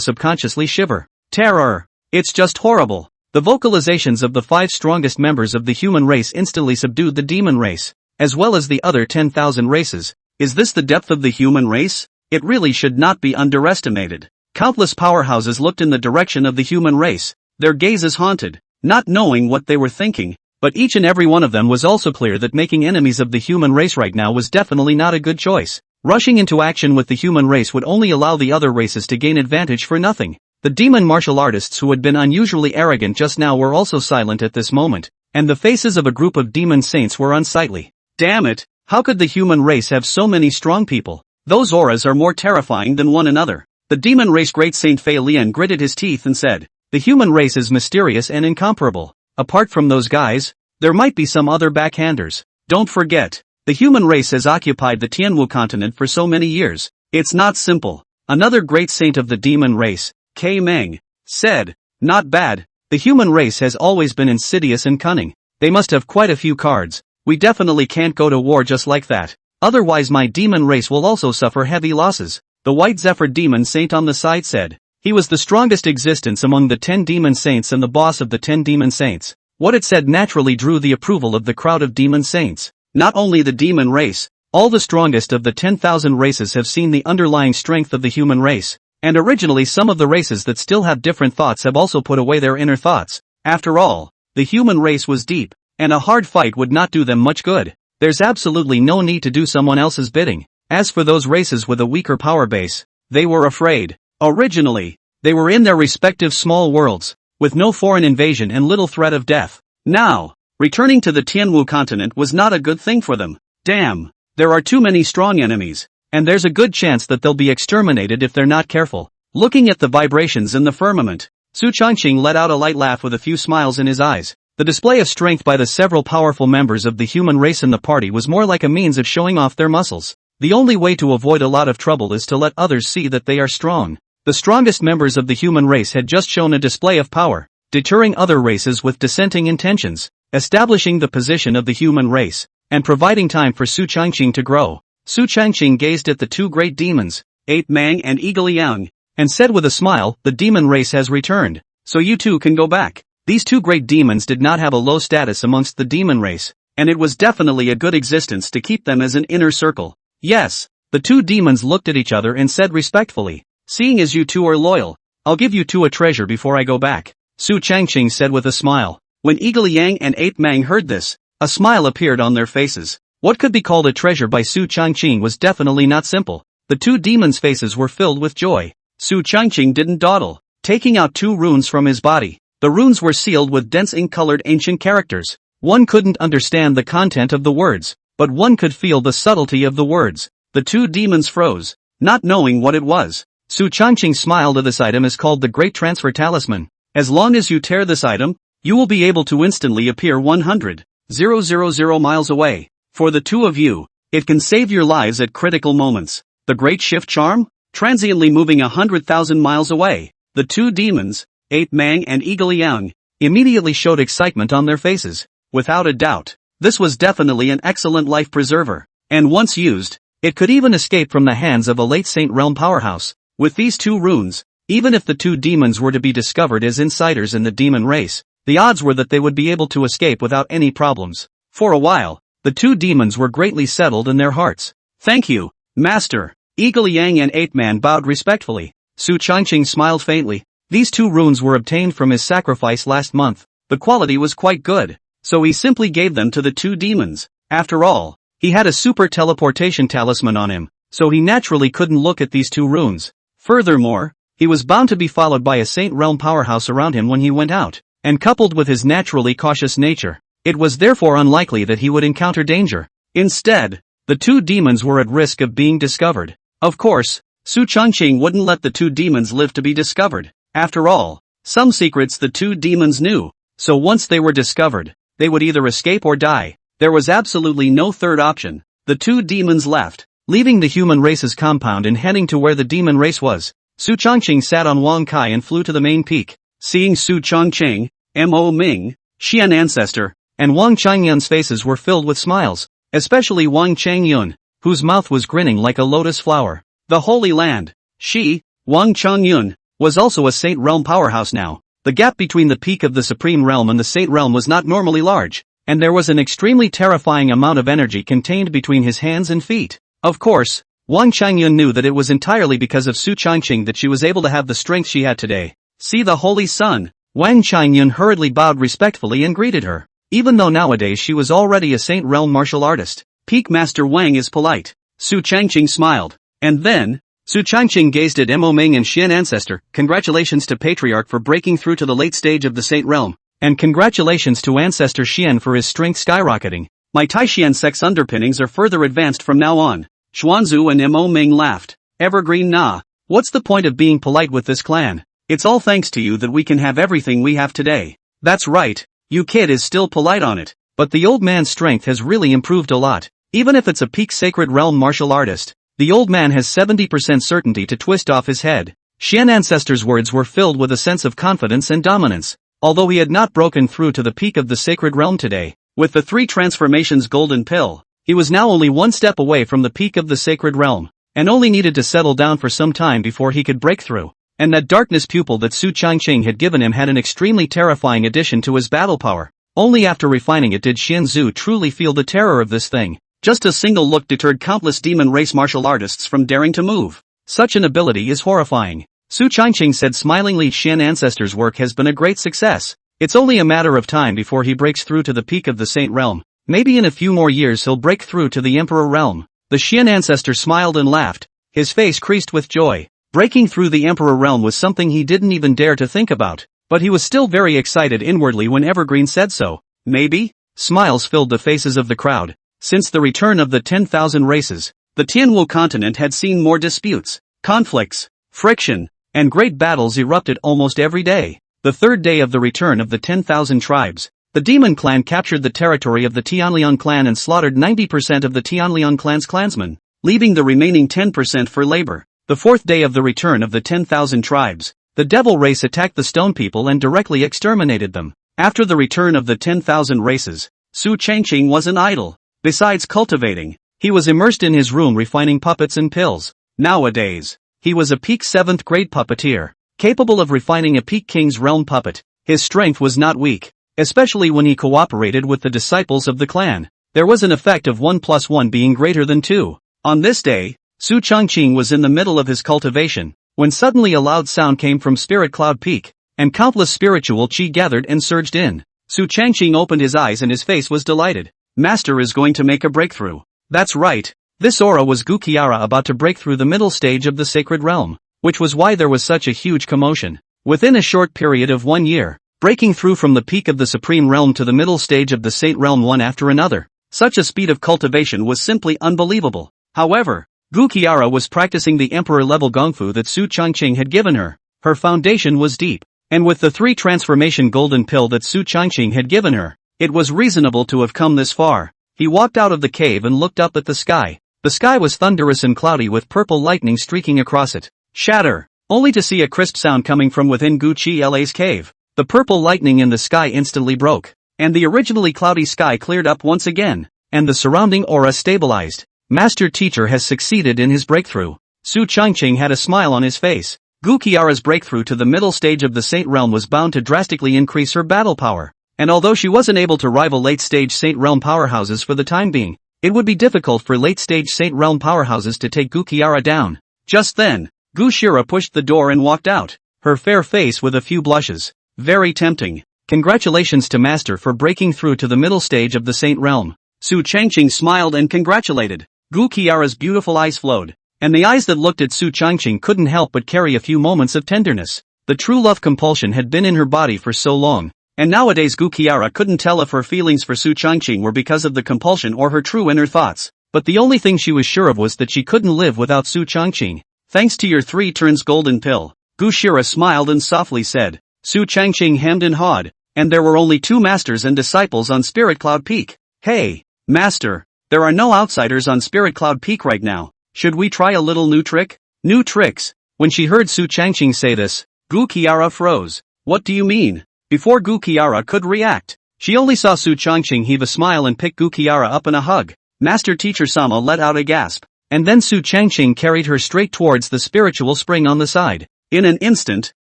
subconsciously shiver. Terror! It's just horrible. The vocalizations of the 5 strongest members of the human race instantly subdued the demon race, as well as the other 10,000 races. Is this the depth of the human race? It really should not be underestimated. Countless powerhouses looked in the direction of the human race, their gazes haunted, not knowing what they were thinking, but each and every one of them was also clear that making enemies of the human race right now was definitely not a good choice. Rushing into action with the human race would only allow the other races to gain advantage for nothing. The demon martial artists who had been unusually arrogant just now were also silent at this moment, and the faces of a group of demon saints were unsightly. Damn it, how could the human race have so many strong people? Those auras are more terrifying than one another. The demon race great Saint Fei Lian gritted his teeth and said, "The human race is mysterious and incomparable. Apart from those guys, there might be some other backhanders. Don't forget, the human race has occupied the Tianwu continent for so many years. It's not simple." Another great saint of the demon race, K. Meng, said, "Not bad. The human race has always been insidious and cunning. They must have quite a few cards. We definitely can't go to war just like that. Otherwise my demon race will also suffer heavy losses." The White Zephyr demon saint on the side said. He was the strongest existence among the 10 demon saints and the boss of the 10 demon saints. What it said naturally drew the approval of the crowd of demon saints. Not only the demon race, all the strongest of the 10,000 races have seen the underlying strength of the human race. And originally some of the races that still have different thoughts have also put away their inner thoughts. After all, the human race was deep, and a hard fight would not do them much good. There's absolutely no need to do someone else's bidding. As for those races with a weaker power base, they were afraid. Originally, they were in their respective small worlds, with no foreign invasion and little threat of death. Now, returning to the Tianwu continent was not a good thing for them. Damn, there are too many strong enemies, and there's a good chance that they'll be exterminated if they're not careful. Looking at the vibrations in the firmament, Su Changqing let out a light laugh with a few smiles in his eyes. The display of strength by the several powerful members of the human race in the party was more like a means of showing off their muscles. The only way to avoid a lot of trouble is to let others see that they are strong. The strongest members of the human race had just shown a display of power, deterring other races with dissenting intentions, establishing the position of the human race, and providing time for Su Changqing to grow. Su Changqing gazed at the two great demons, Ape Mang and Eagle Yang, and said with a smile, "The demon race has returned, so you too can go back." These two great demons did not have a low status amongst the demon race, and it was definitely a good existence to keep them as an inner circle. Yes, the two demons looked at each other and said respectfully, "Seeing as you two are loyal, I'll give you two a treasure before I go back," Su Changqing said with a smile. When Eagle Yang and Ape Mang heard this, a smile appeared on their faces. What could be called a treasure by Su Changqing was definitely not simple. The two demons' faces were filled with joy. Su Changqing didn't dawdle, taking out two runes from his body. The runes were sealed with dense ink-colored ancient characters. One couldn't understand the content of the words, but one could feel the subtlety of the words. The two demons froze, not knowing what it was. Su Changqing smiled. This item is called the Great Transfer Talisman. As long as you tear this item, you will be able to instantly appear 100,000 miles away. For the two of you, it can save your lives at critical moments. The Great Shift Charm? Transiently moving 100,000 miles away. The two demons, Ape Mang and Eagle Yang, immediately showed excitement on their faces. Without a doubt, this was definitely an excellent life preserver, and once used, it could even escape from the hands of a late Saint Realm powerhouse. With these two runes, even if the two demons were to be discovered as insiders in the demon race, the odds were that they would be able to escape without any problems. For a while, the two demons were greatly settled in their hearts. "Thank you, Master." Eagle Yang and Ape Man bowed respectfully. Su Changqing smiled faintly. These two runes were obtained from his sacrifice last month. The quality was quite good, so he simply gave them to the two demons. After all, he had a super teleportation talisman on him, so he naturally couldn't look at these two runes. Furthermore, he was bound to be followed by a Saint Realm powerhouse around him when he went out, and coupled with his naturally cautious nature, it was therefore unlikely that he would encounter danger. Instead, the two demons were at risk of being discovered. Of course, Su Changqing wouldn't let the two demons live to be discovered. After all, some secrets the two demons knew, so once they were discovered, they would either escape or die. There was absolutely no third option. The two demons left, leaving the human race's compound and heading to where the demon race was. Su Changqing sat on Wang Kai and flew to the main peak. Seeing Su Changqing, Mo Ming, Xian Ancestor, and Wang Changyun's faces were filled with smiles, especially Wang Changyun, whose mouth was grinning like a lotus flower. The Holy Land. She, Wang Changyun, was also a Saint Realm powerhouse now. The gap between the peak of the Supreme Realm and the Saint Realm was not normally large, and there was an extremely terrifying amount of energy contained between his hands and feet. Of course, Wang Changyun knew that it was entirely because of Su Changqing that she was able to have the strength she had today. "See the Holy Sun." Wang Changyun hurriedly bowed respectfully and greeted her. Even though nowadays she was already a Saint Realm martial artist, Peak Master Wang is polite. Su Changqing smiled. And then, Su Changqing gazed at Mo Ming and Xian Ancestor. "Congratulations to Patriarch for breaking through to the late stage of the Saint Realm. And congratulations to Ancestor Xian for his strength skyrocketing. My Taixian sex underpinnings are further advanced from now on." Xuanzu and Mo Ming laughed. "Evergreen nah. What's the point of being polite with this clan? It's all thanks to you that we can have everything we have today." "That's right, you kid is still polite on it. But the old man's strength has really improved a lot. Even if it's a peak Sacred Realm martial artist, the old man has 70% certainty to twist off his head." Xian Ancestor's words were filled with a sense of confidence and dominance. Although he had not broken through to the peak of the Sacred Realm today, with the three transformations golden pill, he was now only one step away from the peak of the Sacred Realm, and only needed to settle down for some time before he could break through. And that darkness pupil that Su Changqing had given him had an extremely terrifying addition to his battle power. Only after refining it did Xian Zhu truly feel the terror of this thing. Just a single look deterred countless demon race martial artists from daring to move. Such an ability is horrifying. Su Changqing said smilingly, Xian ancestors' work has been a great success. It's only a matter of time before he breaks through to the peak of the Saint Realm. Maybe in a few more years he'll break through to the Emperor Realm. The Xian ancestor smiled and laughed, his face creased with joy. Breaking through the Emperor Realm was something he didn't even dare to think about, but he was still very excited inwardly when Evergreen said so. Maybe? Smiles filled the faces of the crowd. Since the return of the 10,000 races, the Tianwu continent had seen more disputes, conflicts, friction, and great battles erupted almost every day. The third day of the return of the 10,000 tribes, the Demon Clan captured the territory of the Tianliang clan and slaughtered 90% of the Tianliang clan's clansmen, leaving the remaining 10% for labor. The fourth day of the return of the 10,000 tribes, the devil race attacked the stone people and directly exterminated them. After the return of the 10,000 races, Su Changqing wasn't idle. Besides cultivating, he was immersed in his room refining puppets and pills. Nowadays, he was a peak 7th grade puppeteer, capable of refining a peak King's Realm puppet. His strength was not weak, especially when he cooperated with the disciples of the clan. There was an effect of 1 + 1 being greater than 2. On this day, Su Changqing was in the middle of his cultivation, when suddenly a loud sound came from Spirit Cloud Peak, and countless spiritual chi gathered and surged in. Su Changqing opened his eyes and his face was delighted. Master is going to make a breakthrough. That's right. This aura was Guqiara about to break through the middle stage of the sacred realm, which was why there was such a huge commotion. Within a short period of 1 year, breaking through from the peak of the supreme realm to the middle stage of the Saint Realm one after another. Such a speed of cultivation was simply unbelievable. However, Guqiara was practicing the emperor-level gongfu that Su Changqing had given her. Her foundation was deep, and with the 3 transformation golden pill that Su Changqing had given her, it was reasonable to have come this far. He walked out of the cave and looked up at the sky. The sky was thunderous and cloudy with purple lightning streaking across it. Shatter! Only to see a crisp sound coming from within Gu Chi La's cave. The purple lightning in the sky instantly broke, and the originally cloudy sky cleared up once again, and the surrounding aura stabilized. Master Teacher has succeeded in his breakthrough. Su Changqing had a smile on his face. Guqiara's breakthrough to the middle stage of the Saint Realm was bound to drastically increase her battle power. And although she wasn't able to rival late-stage Saint Realm powerhouses for the time being, it would be difficult for late-stage Saint Realm powerhouses to take Guqiara down. Just then, Gu Shira pushed the door and walked out, her fair face with a few blushes. Very tempting. Congratulations to Master for breaking through to the middle stage of the Saint Realm. Su Changqing smiled and congratulated. Guqiara's beautiful eyes flowed, and the eyes that looked at Su Changqing couldn't help but carry a few moments of tenderness. The true love compulsion had been in her body for so long, and nowadays Guqiara couldn't tell if her feelings for Su Changqing were because of the compulsion or her true inner thoughts. But the only thing she was sure of was that she couldn't live without Su Changqing. Thanks to your 3 turns golden pill, Gu Shira smiled and softly said. Su Changqing hemmed and hawed, and there were only 2 masters and disciples on Spirit Cloud Peak. Hey, Master, there are no outsiders on Spirit Cloud Peak right now. Should we try a little new trick? New tricks? When she heard Su Changqing say this, Guqiara froze. What do you mean? Before Guqiara could react, she only saw Su Changqing heave a smile and pick Guqiara up in a hug. Master Teacher Sama let out a gasp, and then Su Changqing carried her straight towards the spiritual spring on the side. In an instant,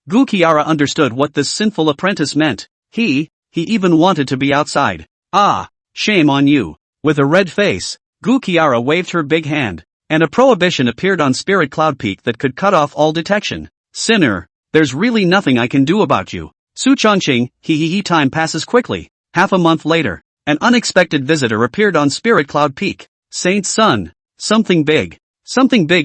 Guqiara understood what this sinful apprentice meant. He even wanted to be outside. Ah, shame on you. With a red face, Guqiara waved her big hand, and a prohibition appeared on Spirit Cloud Peak that could cut off all detection. Sinner, there's really nothing I can do about you. Su Changqing, time passes quickly. Half a month later, an unexpected visitor appeared on Spirit Cloud Peak. Saint Sun. Something big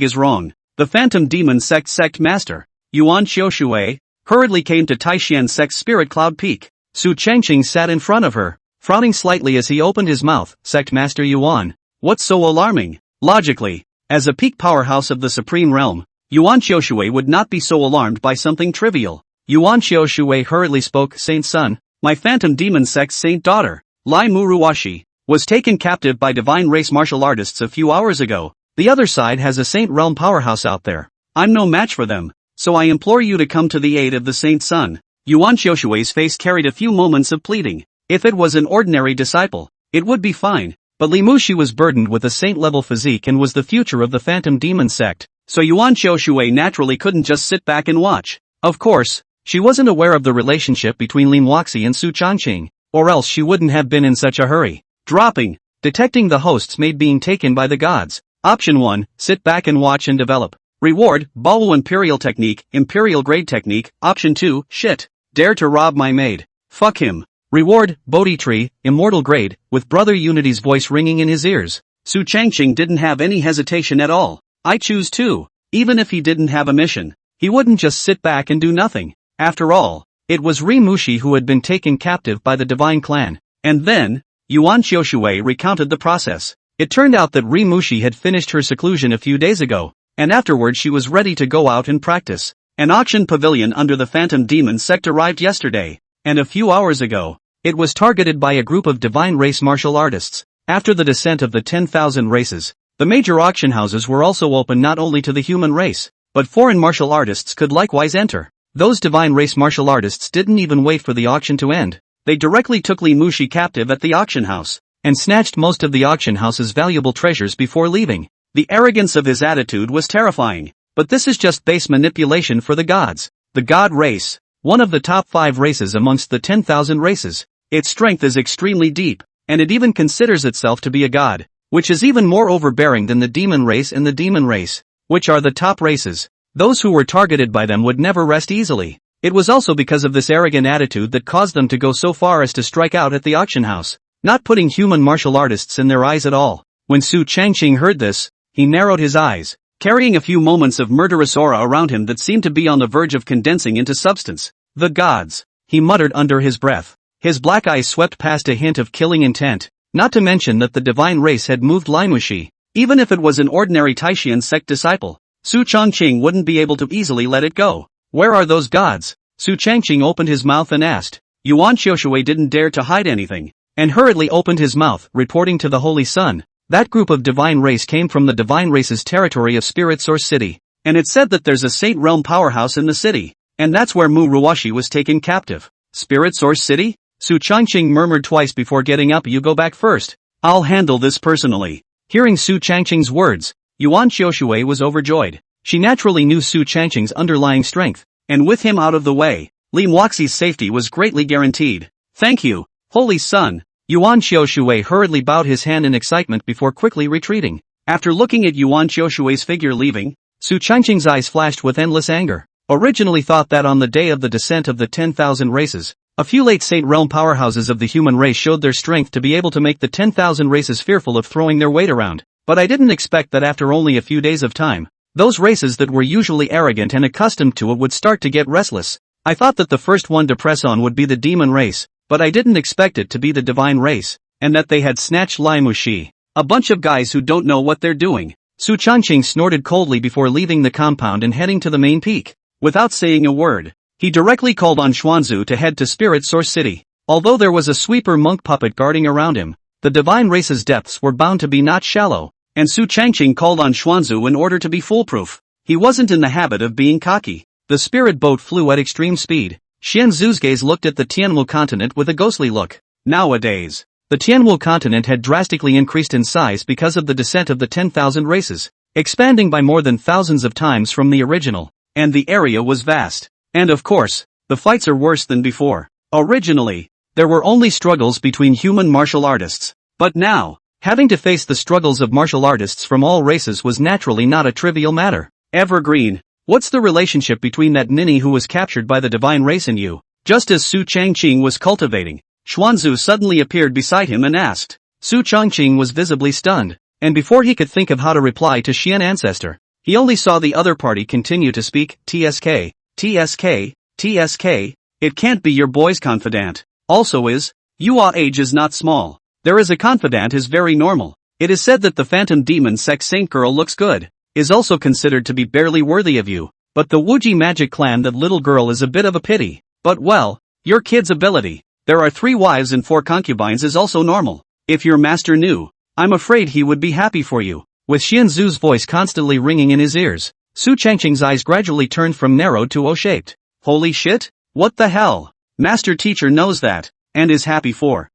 is wrong. The Phantom Demon Sect Master, Yuan Xiaoshui, hurriedly came to Taishan Sect Spirit Cloud Peak. Su Changqing sat in front of her, frowning slightly as he opened his mouth. Sect Master Yuan, what's so alarming? Logically, as a peak powerhouse of the Supreme Realm, Yuan Xiaoshui would not be so alarmed by something trivial. Yuan Xiaoshui hurriedly spoke. Saint Sun, my Phantom Demon Sect's Saint Daughter, Lai Muruwashi, was taken captive by divine race martial artists a few hours ago. The other side has a Saint Realm powerhouse out there. I'm no match for them, so I implore you to come to the aid of the Saint Sun. Yuan Xiaoshui's face carried a few moments of pleading. If it was an ordinary disciple, it would be fine, but Li Muxi was burdened with a saint-level physique and was the future of the Phantom Demon Sect. so Yuan Xiaoshui naturally couldn't just sit back and watch. Of course, she wasn't aware of the relationship between Lim Wuxi and Su Changqing, or else she wouldn't have been in such a hurry. Dropping. Detecting the hosts made being taken by the gods. Option 1, sit back and watch and develop. Reward, Baowu Imperial Technique, Imperial Grade Technique. Option 2, shit. Dare to rob my maid. Fuck him. Reward, Bodhi Tree, Immortal Grade, with Brother Unity's voice ringing in his ears. Su Changqing didn't have any hesitation at all. I choose 2. Even if he didn't have a mission, he wouldn't just sit back and do nothing. After all, it was Ri Mushi who had been taken captive by the Divine Clan. And then, Yuan Xiaoshui recounted the process. It turned out that Ri Mushi had finished her seclusion a few days ago, and afterward she was ready to go out and practice. An auction pavilion under the Phantom Demon sect arrived yesterday, and a few hours ago, it was targeted by a group of divine race martial artists. After the descent of the 10,000 races, the major auction houses were also open not only to the human race, but foreign martial artists could likewise enter. Those divine race martial artists didn't even wait for the auction to end. They directly took Li Mushi captive at the auction house, and snatched most of the auction house's valuable treasures before leaving. The arrogance of his attitude was terrifying. But this is just base manipulation for the gods. The god race, one of the top 5 races amongst the 10,000 races. Its strength is extremely deep, and it even considers itself to be a god, which is even more overbearing than the demon race and the demon race, which are the top races. Those who were targeted by them would never rest easily. It was also because of this arrogant attitude that caused them to go so far as to strike out at the auction house, not putting human martial artists in their eyes at all. When Su Changqing heard this, he narrowed his eyes, carrying a few moments of murderous aura around him that seemed to be on the verge of condensing into substance. The gods, he muttered under his breath. His black eyes swept past a hint of killing intent, not to mention that the divine race had moved Limushi. Even if it was an ordinary Taishian sect disciple, Su Changqing wouldn't be able to easily let it go. Where are those gods? Su Changqing opened his mouth and asked. Yuan Xiaoshui didn't dare to hide anything, and hurriedly opened his mouth, reporting to the Holy Sun. That group of divine race came from the divine race's territory of Spirit Source City, and it said that there's a Saint Realm powerhouse in the city, and that's where Mu Ruwashi was taken captive. Spirit Source City? Su Changqing murmured twice before getting up. You go back first. I'll handle this personally. Hearing Su Changqing's words, Yuan Xiaoshui was overjoyed. She naturally knew Su Changqing's underlying strength, and with him out of the way, Lim Wuxi's safety was greatly guaranteed. Thank you, Holy Sun. Yuan Xiaoshui hurriedly bowed his hand in excitement before quickly retreating. After looking at Yuan Xiaoshui's figure leaving, Su Changqing's eyes flashed with endless anger. Originally thought that on the day of the descent of the 10,000 races, a few late Saint Realm powerhouses of the human race showed their strength to be able to make the 10,000 races fearful of throwing their weight around. But I didn't expect that after only a few days of time, those races that were usually arrogant and accustomed to it would start to get restless. I thought that the first one to press on would be the demon race, but I didn't expect it to be the divine race, and that they had snatched Limushi. A bunch of guys who don't know what they're doing. Su Changqing snorted coldly before leaving the compound and heading to the main peak. Without saying a word, he directly called on Xuanzu to head to Spirit Source City. Although there was a sweeper monk puppet guarding around him, the divine race's depths were bound to be not shallow, and Su Changqing called on Xuanzu in order to be foolproof. He wasn't in the habit of being cocky. The spirit boat flew at extreme speed. Xian Zu's gaze looked at the Tianwu continent with a ghostly look. Nowadays, the Tianwu continent had drastically increased in size because of the descent of the 10,000 races, expanding by more than thousands of times from the original, and the area was vast. And of course, the fights are worse than before. Originally, there were only struggles between human martial artists, but now, having to face the struggles of martial artists from all races was naturally not a trivial matter. Evergreen, what's the relationship between that ninny who was captured by the divine race and you? Just as Su Changqing was cultivating, Xuanzu suddenly appeared beside him and asked. Su Changqing was visibly stunned, and before he could think of how to reply to Xian Ancestor, he only saw the other party continue to speak. TSK, TSK, TSK, it can't be your boy's confidant. Also is, your age is not small. There is a confidant is very normal. It is said that the phantom demon sex saint girl looks good, is also considered to be barely worthy of you, but the Wuji magic clan that little girl is a bit of a pity. But well, your kid's ability, there are 3 wives and 4 concubines is also normal. If your master knew, I'm afraid he would be happy for you. With Xian Zu's voice constantly ringing in his ears, Su Changqing's eyes gradually turned from narrowed to O-shaped. Holy shit, what the hell? Master teacher knows that, and is happy for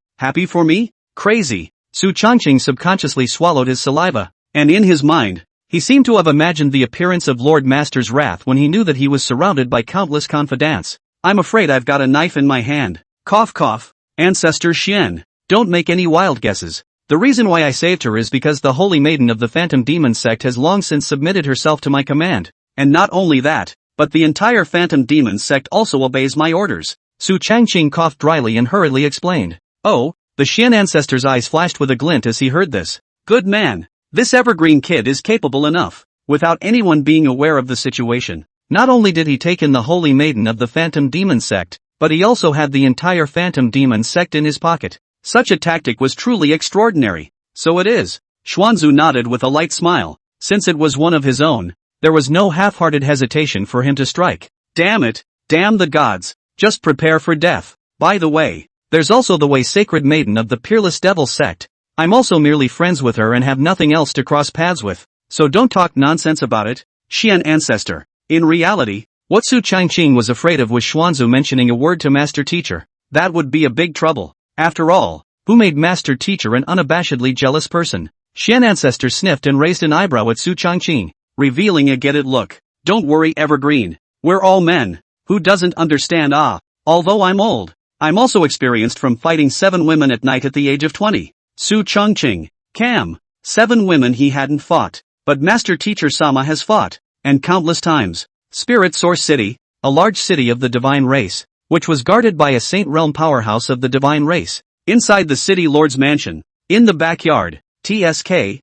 me? Crazy. Su Changqing subconsciously swallowed his saliva, and in his mind, He seemed to have imagined the appearance of Lord Master's wrath when he knew that he was surrounded by countless confidants. I'm afraid I've got a knife in my hand. Cough cough. Ancestor Xian. Don't make any wild guesses. The reason why I saved her is because the holy maiden of the Phantom Demon sect has long since submitted herself to my command. And not only that, but the entire Phantom Demon sect also obeys my orders. Su Changqing coughed dryly and hurriedly explained. Oh, the Xian ancestor's eyes flashed with a glint as he heard this. Good man. This evergreen kid is capable enough. Without anyone being aware of the situation, not only did he take in the holy maiden of the Phantom Demon sect, but he also had the entire Phantom Demon sect in his pocket. Such a tactic was truly extraordinary. So it is. Xuanzu nodded with a light smile. Since it was one of his own, there was no half-hearted hesitation for him to strike. Damn it. Damn the gods. Just prepare for death. By the way, there's also the way sacred maiden of the Peerless Devil sect. I'm also merely friends with her and have nothing else to cross paths with. So don't talk nonsense about it. Xian ancestor. In reality, what Su Changqing was afraid of was Xuanzu mentioning a word to Master Teacher. That would be a big trouble. After all, who made Master Teacher an unabashedly jealous person? Xian ancestor sniffed and raised an eyebrow at Su Changqing, revealing a get-it look. Don't worry Evergreen. We're all men. Who doesn't understand although I'm old, I'm also experienced from fighting 7 women at night at the age of 20. Su Changqing. 7 women he hadn't fought, but Master Teacher Sama has fought, and countless times. Spirit Source City, a large city of the divine race, which was guarded by a Saint Realm powerhouse of the divine race. Inside the city lord's mansion, in the backyard, TSK,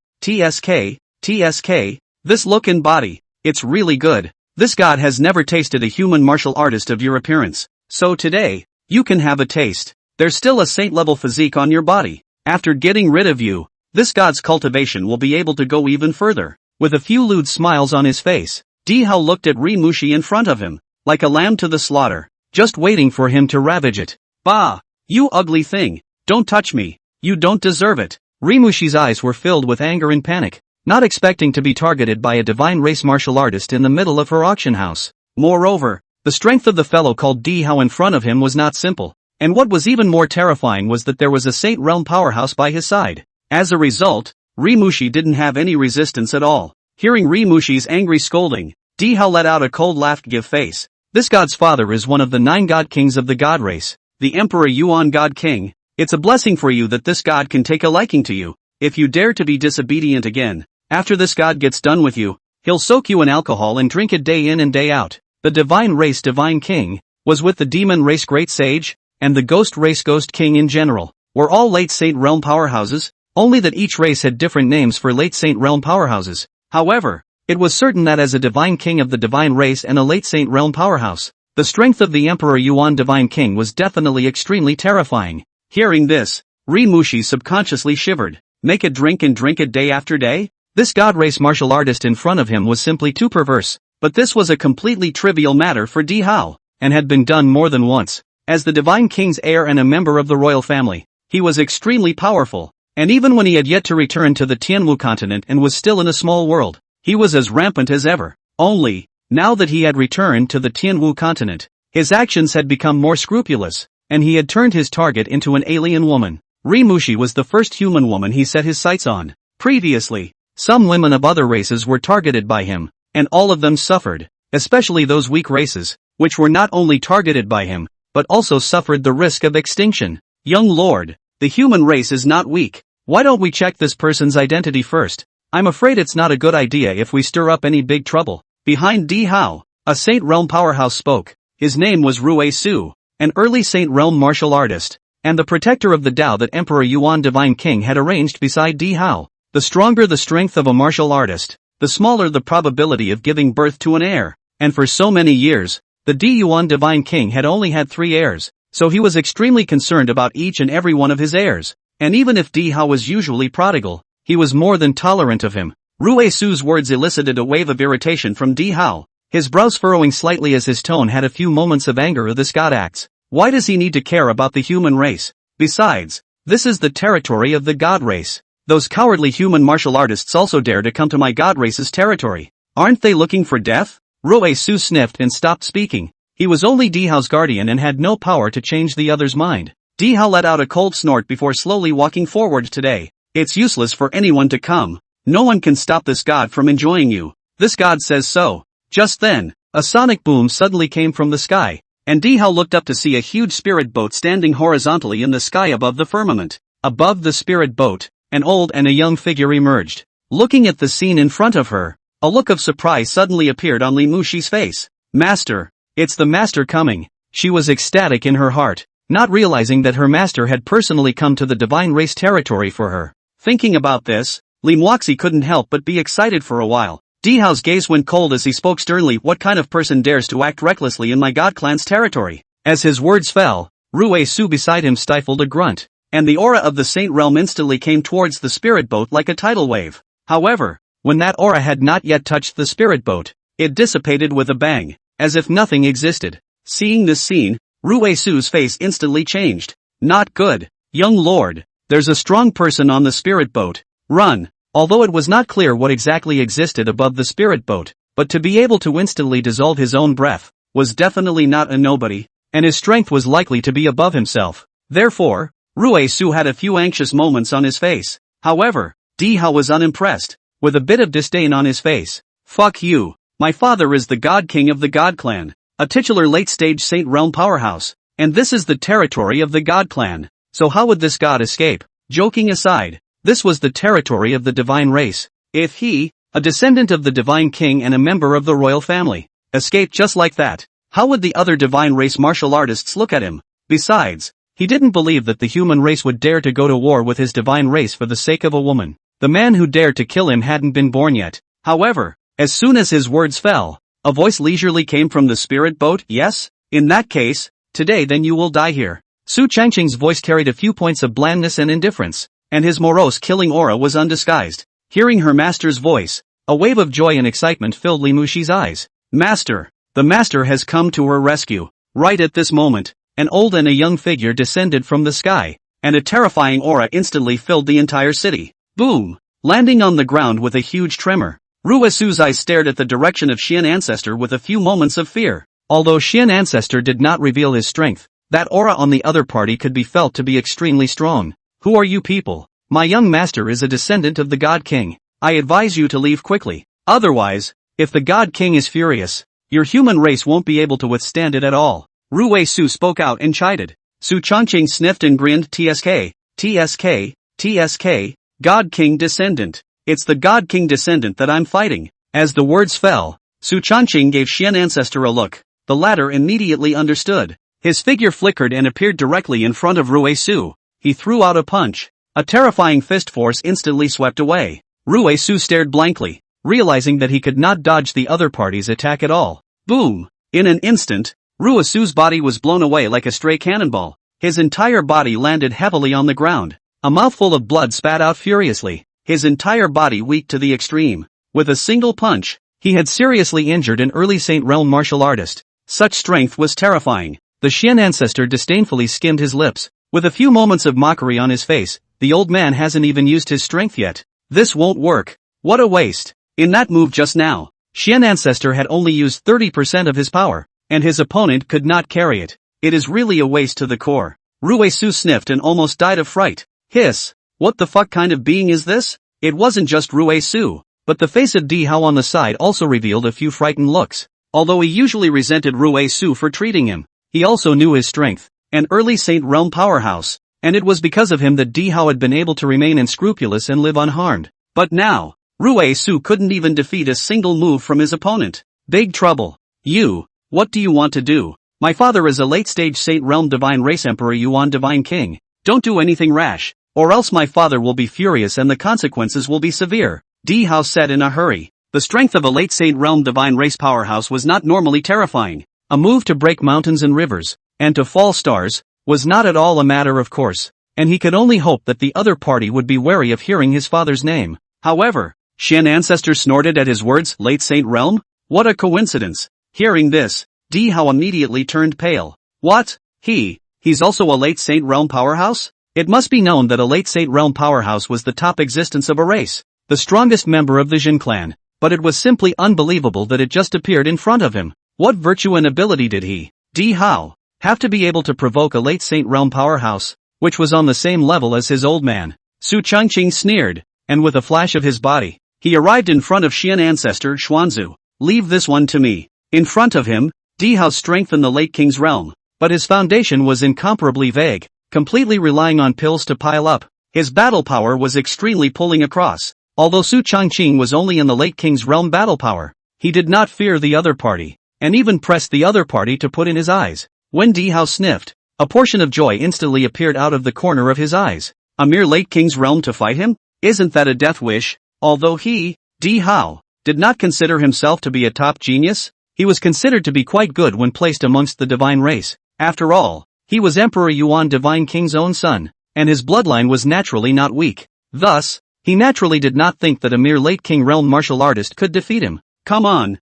this look and body, it's really good. This god has never tasted a human martial artist of your appearance. So today, you can have a taste. There's still a saint-level physique on your body. After getting rid of you, this god's cultivation will be able to go even further. With a few lewd smiles on his face, Dihao looked at Ri Mushi in front of him, like a lamb to the slaughter, just waiting for him to ravage it. Bah! You ugly thing! Don't touch me! You don't deserve it! Ri Mushi's eyes were filled with anger and panic, not expecting to be targeted by a divine race martial artist in the middle of her auction house. Moreover, the strength of the fellow called Dihao in front of him was not simple, and what was even more terrifying was that there was a Saint Realm powerhouse by his side. As a result, Ri Mushi didn't have any resistance at all. Hearing Ri Mushi's angry scolding, Dihao let out a cold laugh give face. This god's father is one of the 9 god kings of the god race, the Emperor Yuan God King. It's a blessing for you that this god can take a liking to you. If you dare to be disobedient again, after this god gets done with you, he'll soak you in alcohol and drink it day in and day out. The divine race divine king was with the demon race great sage, and the ghost race ghost king in general, were all late Saint Realm powerhouses, only that each race had different names for late Saint Realm powerhouses. However, it was certain that as a divine king of the divine race and a late Saint Realm powerhouse, the strength of the Emperor Yuan divine king was definitely extremely terrifying. Hearing this, Ri Mushi subconsciously shivered. Make it drink and drink it day after day? This god race martial artist in front of him was simply too perverse, but this was a completely trivial matter for Dihao, and had been done more than once. As the divine king's heir and a member of the royal family, he was extremely powerful, and even when he had yet to return to the Tianwu continent and was still in a small world, he was as rampant as ever. Only, now that he had returned to the Tianwu continent, his actions had become more scrupulous, and he had turned his target into an alien woman. Ri Mushi was the first human woman he set his sights on. Previously, some women of other races were targeted by him, and all of them suffered, especially those weak races, which were not only targeted by him, but also suffered the risk of extinction. Young lord, the human race is not weak. Why don't we check this person's identity first? I'm afraid it's not a good idea if we stir up any big trouble. Behind Dihao, a Saint Realm powerhouse spoke. His name was Rue Su, an early Saint Realm martial artist, and the protector of the Tao that Emperor Yuan Divine King had arranged beside Dihao. The stronger the strength of a martial artist, the smaller the probability of giving birth to an heir, and for so many years, the Yuan Divine King had only had 3 heirs, so he was extremely concerned about each and every one of his heirs, and even if Dihao was usually prodigal, he was more than tolerant of him. Rue Su's words elicited a wave of irritation from Dihao, his brows furrowing slightly as his tone had a few moments of anger of this god acts. Why does he need to care about the human race? Besides, this is the territory of the god race. Those cowardly human martial artists also dare to come to my god race's territory. Aren't they looking for death? Rue Su sniffed and stopped speaking. He was only Dihao's guardian and had no power to change the other's mind. Dihao let out a cold snort before slowly walking forward today. It's useless for anyone to come. No one can stop this god from enjoying you. This god says so. Just then, a sonic boom suddenly came from the sky, and Dihao looked up to see a huge spirit boat standing horizontally in the sky above the firmament. Above the spirit boat, an old and a young figure emerged. Looking at the scene in front of her, a look of surprise suddenly appeared on Li Mushi's face. Master! It's the master coming! She was ecstatic in her heart, not realizing that her master had personally come to the divine race territory for her. Thinking about this, Li Muoxi couldn't help but be excited for a while. Dihao's gaze went cold as he spoke sternly. What kind of person dares to act recklessly in my god clan's territory? As his words fell, Rue Su beside him stifled a grunt, and the aura of the Saint Realm instantly came towards the spirit boat like a tidal wave. However, when that aura had not yet touched the spirit boat, it dissipated with a bang, as if nothing existed. Seeing this scene, Rue Su's face instantly changed. Not good, young lord. There's a strong person on the spirit boat. Run. Although it was not clear what exactly existed above the spirit boat, but to be able to instantly dissolve his own breath was definitely not a nobody, and his strength was likely to be above himself. Therefore, Rue Su had a few anxious moments on his face. However, Dihao was unimpressed, with a bit of disdain on his face. Fuck you. My father is the God King of the God Clan, a titular late-stage Saint Realm powerhouse, and this is the territory of the God Clan. So how would this god escape? Joking aside, this was the territory of the divine race. If he, a descendant of the divine king and a member of the royal family, escaped just like that, how would the other divine race martial artists look at him? Besides, he didn't believe that the human race would dare to go to war with his divine race for the sake of a woman. The man who dared to kill him hadn't been born yet. However, as soon as his words fell, a voice leisurely came from the spirit boat. Yes? In that case, today then you will die here. Su Changqing's voice carried a few points of blandness and indifference, and his morose killing aura was undisguised. Hearing her master's voice, a wave of joy and excitement filled Li Mushi's eyes. Master! The master has come to her rescue. Right at this moment, an old and a young figure descended from the sky, and a terrifying aura instantly filled the entire city. Boom! Landing on the ground with a huge tremor, Rue Su's eyes stared at the direction of Xian Ancestor with a few moments of fear. Although Xian Ancestor did not reveal his strength, that aura on the other party could be felt to be extremely strong. Who are you people? My young master is a descendant of the God King. I advise you to leave quickly. Otherwise, if the God King is furious, your human race won't be able to withstand it at all. Rue Su spoke out and chided. Su Changqing sniffed and grinned. TSK, TSK, TSK, God King descendant. It's the God King descendant that I'm fighting. As the words fell, Su Changqing gave Xian Ancestor a look. The latter immediately understood. His figure flickered and appeared directly in front of Rue Su. He threw out a punch. A terrifying fist force instantly swept away. Rue Su stared blankly, realizing that he could not dodge the other party's attack at all. Boom! In an instant, Rue Su's body was blown away like a stray cannonball. His entire body landed heavily on the ground. A mouthful of blood spat out furiously. His entire body weak to the extreme. With a single punch, he had seriously injured an early Saint Realm martial artist. Such strength was terrifying. The Xian Ancestor disdainfully skimmed his lips. With a few moments of mockery on his face, the old man hasn't even used his strength yet. This won't work. What a waste. In that move just now, Xian Ancestor had only used 30% of his power, and his opponent could not carry it. It is really a waste to the core. Rue Su sniffed and almost died of fright. Hiss! What the fuck kind of being is this? It wasn't just Rue Su, but the face of Dihao on the side also revealed a few frightened looks. Although he usually resented Rue Su for treating him, he also knew his strength, an early Saint Realm powerhouse, and it was because of him that Dihao had been able to remain unscrupulous and live unharmed. But now, Rue Su couldn't even defeat a single move from his opponent. Big trouble. You, what do you want to do? My father is a late-stage Saint Realm Divine Race Emperor Yuan Divine King. Don't do anything rash, or else my father will be furious and the consequences will be severe. Dihao said in a hurry. The strength of a late Saint Realm Divine Race powerhouse was not normally terrifying. A move to break mountains and rivers, and to fall stars, was not at all a matter of course, and he could only hope that the other party would be wary of hearing his father's name. However, Xian Ancestor snorted at his words. Late Saint Realm? What a coincidence. Hearing this, Dihao immediately turned pale. What? He's also a late Saint Realm powerhouse? It must be known that a late Saint Realm powerhouse was the top existence of a race, the strongest member of the Jin clan, but it was simply unbelievable that it just appeared in front of him. What virtue and ability did he, Dihao, have to be able to provoke a late Saint Realm powerhouse, which was on the same level as his old man? Su Changqing sneered. and with a flash of his body, he arrived in front of Xian ancestor Xuanzu. Leave this one to me. In front of him, Dihao strengthened the late king's realm, but his foundation was incomparably vague, completely relying on pills to pile up. His battle power was extremely pulling across. Although Su Changqing was only in the late king's realm battle power, he did not fear the other party, and even pressed the other party to put in his eyes. When Dihao sniffed, a portion of joy instantly appeared out of the corner of his eyes. A mere late king's realm to fight him? Isn't that a death wish? Although he, Dihao, did not consider himself to be a top genius, he was considered to be quite good when placed amongst the divine race. After all, he was Emperor Yuan Divine King's own son, and his bloodline was naturally not weak. Thus, he naturally did not think that a mere late king realm martial artist could defeat him. Come on,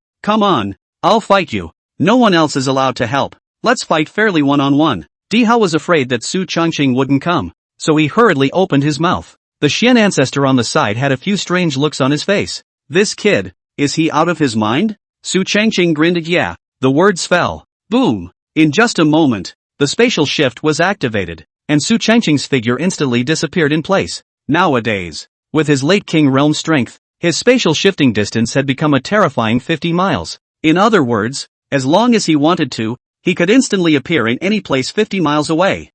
I'll fight you. No one else is allowed to help. Let's fight fairly one-on-one. Dihao was afraid that Su Changqing wouldn't come, so he hurriedly opened his mouth. The Xian ancestor on the side had a few strange looks on his face. This kid, is he out of his mind? Su Changqing grinned. Yeah. The words fell. Boom. In just a moment, the spatial shift was activated, and Su Changqing's figure instantly disappeared in place. Nowadays, with his late king realm strength, his spatial shifting distance had become a terrifying 50 miles. In other words, as long as he wanted to, he could instantly appear in any place 50 miles away.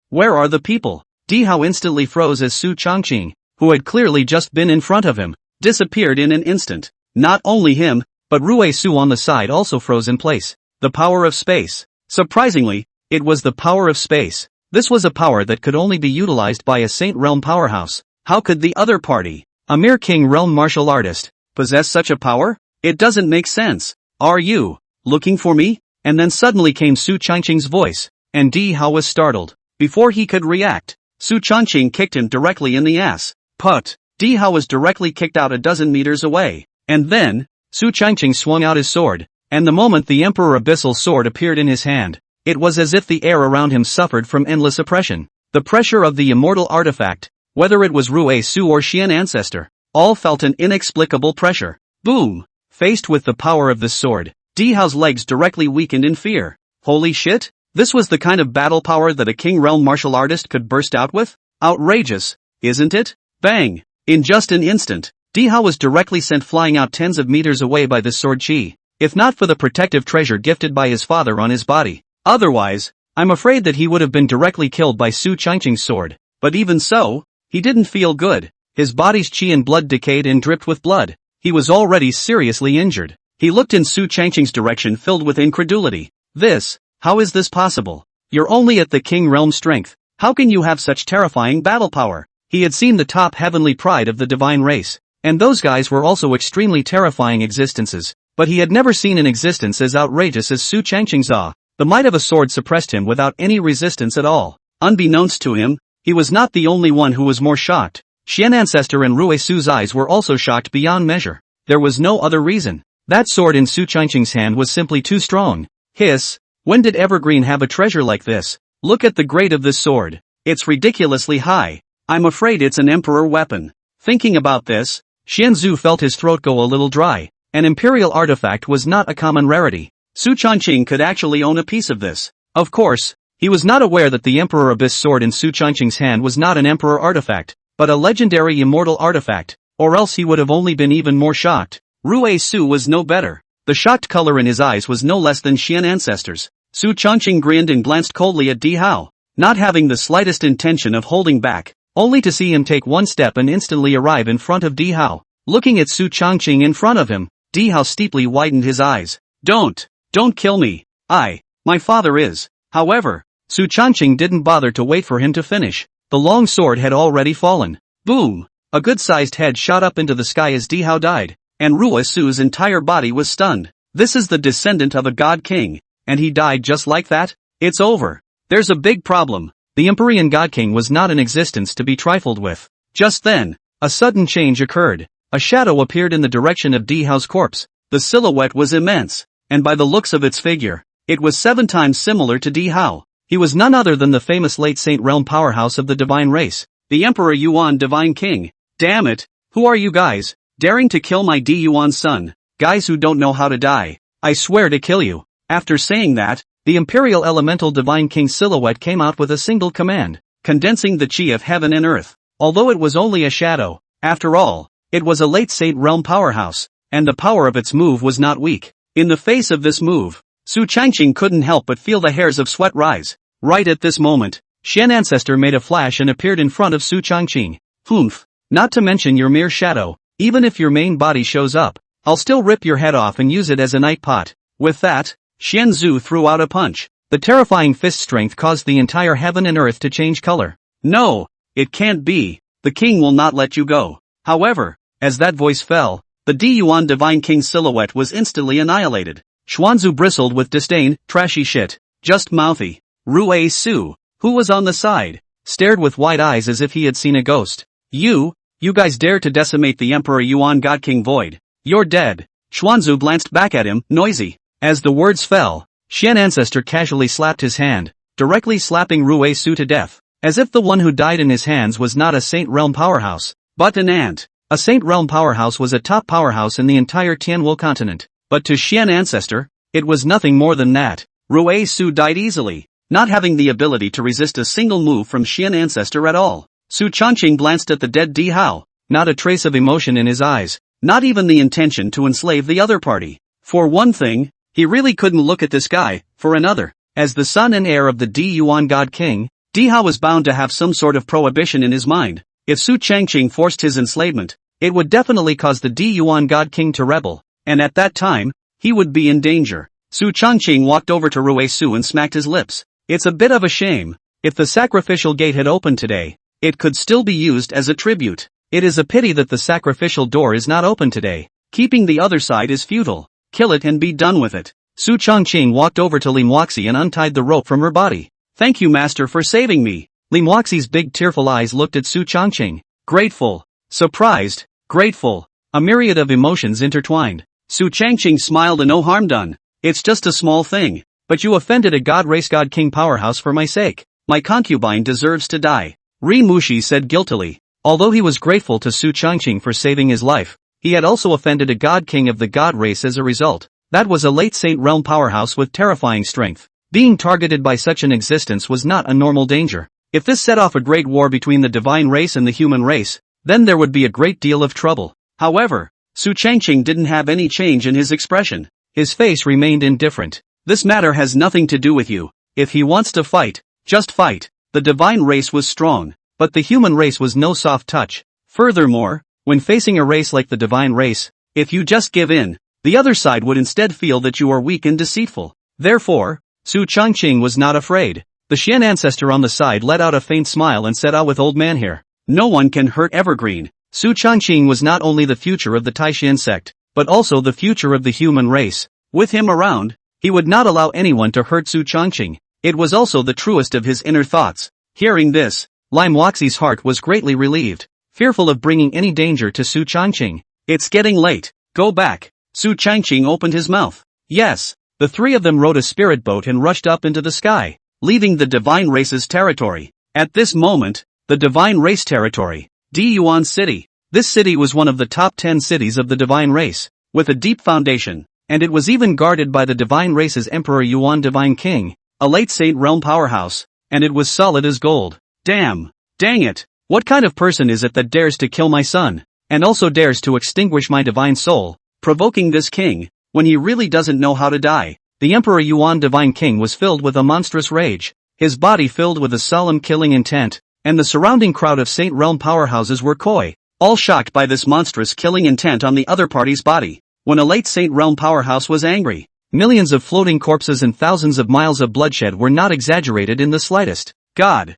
Where are the people? Dihao instantly froze as Su Changqing, who had clearly just been in front of him, disappeared in an instant. Not only him, but Rue Su on the side also froze in place. The power of space. Surprisingly, it was the power of space. This was a power that could only be utilized by a Saint Realm powerhouse. How could the other party, a mere King Realm martial artist, possess such a power? It doesn't make sense. Are you looking for me? And then suddenly came Su Changqing's voice, and Dihao was startled. Before he could react, Su Changqing kicked him directly in the ass. Put. Dihao was directly kicked out a dozen meters away. And then, Su Changqing swung out his sword, and the moment the Emperor Abyssal sword appeared in his hand, it was as if the air around him suffered from endless oppression. The pressure of the immortal artifact, whether it was Rue Su or Xian ancestor, all felt an inexplicable pressure. Boom! Faced with the power of this sword, Dihao's legs directly weakened in fear. Holy shit! This was the kind of battle power that a King Realm martial artist could burst out with? Outrageous, isn't it? Bang! In just an instant, Dihao was directly sent flying out tens of meters away by this sword chi, if not for the protective treasure gifted by his father on his body. Otherwise, I'm afraid that he would have been directly killed by Su Changqing's sword. But even so, he didn't feel good. His body's chi and blood decayed and dripped with blood. He was already seriously injured. He looked in Su Changqing's direction filled with incredulity. How is this possible? You're only at the King Realm strength. How can you have such terrifying battle power? He had seen the top heavenly pride of the divine race, and those guys were also extremely terrifying existences, but he had never seen an existence as outrageous as Su Changqing's awe. The might of a sword suppressed him without any resistance at all. Unbeknownst to him, he was not the only one who was more shocked. Xian ancestor and Rue Su's eyes were also shocked beyond measure. There was no other reason. That sword in Su Changqing's hand was simply too strong. When did Evergreen have a treasure like this? Look at the grade of this sword. It's ridiculously high. I'm afraid it's an emperor weapon. Thinking about this, Xianzhu felt his throat go a little dry. An imperial artifact was not a common rarity. Su Changqing could actually own a piece of this. Of course, he was not aware that the Emperor Abyss sword in Su Changqing's hand was not an emperor artifact, but a legendary immortal artifact, or else he would have only been even more shocked. Rue Su was no better. The shocked color in his eyes was no less than Xian ancestors. Su Changqing grinned and glanced coldly at Dihao, not having the slightest intention of holding back, only to see him take one step and instantly arrive in front of Dihao. Looking at Su Changqing in front of him, Dihao steeply widened his eyes. Don't kill me. My father is. However, Su Changqing didn't bother to wait for him to finish. The long sword had already fallen. Boom! A good-sized head shot up into the sky as Dihao died, and Rue Su's entire body was stunned. This is the descendant of a god king, and he died just like that? It's over. There's a big problem. The Empyrean God King was not an existence to be trifled with. Just then, a sudden change occurred. A shadow appeared in the direction of Dihao's corpse. The silhouette was immense, and by the looks of its figure, it was 7 times similar to Dihao. He was none other than the famous late Saint Realm powerhouse of the divine race, the Emperor Yuan Divine King. Damn it, who are you guys, daring to kill my Yuan son? Guys who don't know how to die. I swear to kill you. After saying that, the Imperial Elemental Divine King silhouette came out with a single command, condensing the chi of heaven and earth. Although it was only a shadow, After all, it was a late Saint Realm powerhouse, and the power of its move was not weak. In the face of this move, Su Changqing couldn't help but feel the hairs of sweat rise. Right at this moment, Xian Ancestor made a flash and appeared in front of Su Changqing. Humph. Not to mention your mere shadow, even if your main body shows up, I'll still rip your head off and use it as a night pot. With that, Xian Zhu threw out a punch. The terrifying fist strength caused the entire heaven and earth to change color. No, it can't be. The king will not let you go. However, as that voice fell, the Diyuan Divine King's silhouette was instantly annihilated. Xuanzu bristled with disdain. Trashy shit. Just mouthy. Rue Su, who was on the side, stared with wide eyes as if he had seen a ghost. You guys dare to decimate the Emperor Yuan God King Void. You're dead. Xuanzu glanced back at him, noisy. As the words fell, Xian Ancestor casually slapped his hand, directly slapping Rue Su to death, as if the one who died in his hands was not a Saint Realm powerhouse, but an ant. A Saint Realm powerhouse was a top powerhouse in the entire Tianwu continent, but to Xian Ancestor, it was nothing more than that. Rue Su died easily, not having the ability to resist a single move from Xian Ancestor at all. Su Changqing glanced at the dead Di Hao, not a trace of emotion in his eyes, not even the intention to enslave the other party. For one thing, he really couldn't look at this guy. For another, as the son and heir of the Diyuan God King, Di Hao was bound to have some sort of prohibition in his mind. If Su Changqing forced his enslavement, it would definitely cause the Diyuan God King to rebel, and at that time, he would be in danger. Su Changqing walked over to Rue Su and smacked his lips. It's a bit of a shame. If the sacrificial gate had opened today, it could still be used as a tribute. It is a pity that the sacrificial door is not open today. Keeping the other side is futile. Kill it and be done with it. Su Changqing walked over to Lim Waxi and untied the rope from her body. Thank you, master, for saving me. Lim Waxi's big tearful eyes looked at Su Changqing. Grateful, surprised, grateful, a myriad of emotions intertwined. Su Changqing smiled. And no harm done. It's just a small thing, but you offended a god race god king powerhouse for my sake. My concubine deserves to die. Ri Mushi said guiltily. Although he was grateful to Su Changqing for saving his life, he had also offended a god king of the god race as a result. That was a late Saint Realm powerhouse with terrifying strength. Being targeted by such an existence was not a normal danger. If this set off a great war between the divine race and the human race, then there would be a great deal of trouble. However, Su Changqing didn't have any change in his expression. His face remained indifferent. This matter has nothing to do with you. If he wants to fight, just fight. The divine race was strong, but the human race was no soft touch. Furthermore, when facing a race like the divine race, if you just give in, the other side would instead feel that you are weak and deceitful. Therefore, Su Changqing was not afraid. The Xian Ancestor on the side let out a faint smile and said, with old man here, no one can hurt Evergreen. Su Changqing was not only the future of the Taishan sect, but also the future of the human race. With him around, he would not allow anyone to hurt Su Changqing. It was also the truest of his inner thoughts. Hearing this, Lim Waxi's heart was greatly relieved, fearful of bringing any danger to Su Changqing. It's getting late. Go back. Su Changqing opened his mouth. Yes. The three of them rode a spirit boat and rushed up into the sky, leaving the divine race's territory. At this moment, the divine race territory, Diyuan City. This city was one of the top 10 cities of the divine race, with a deep foundation, and it was even guarded by the divine race's Emperor Yuan Divine King, a late Saint Realm powerhouse, and it was solid as gold. Damn. Dang it. What kind of person is it that dares to kill my son, and also dares to extinguish my divine soul, provoking this king, when he really doesn't know how to die? The Emperor Yuan Divine King was filled with a monstrous rage, his body filled with a solemn killing intent, and the surrounding crowd of Saint Realm powerhouses were coy, all shocked by this monstrous killing intent on the other party's body. When a late Saint Realm powerhouse was angry, millions of floating corpses and thousands of miles of bloodshed were not exaggerated in the slightest. God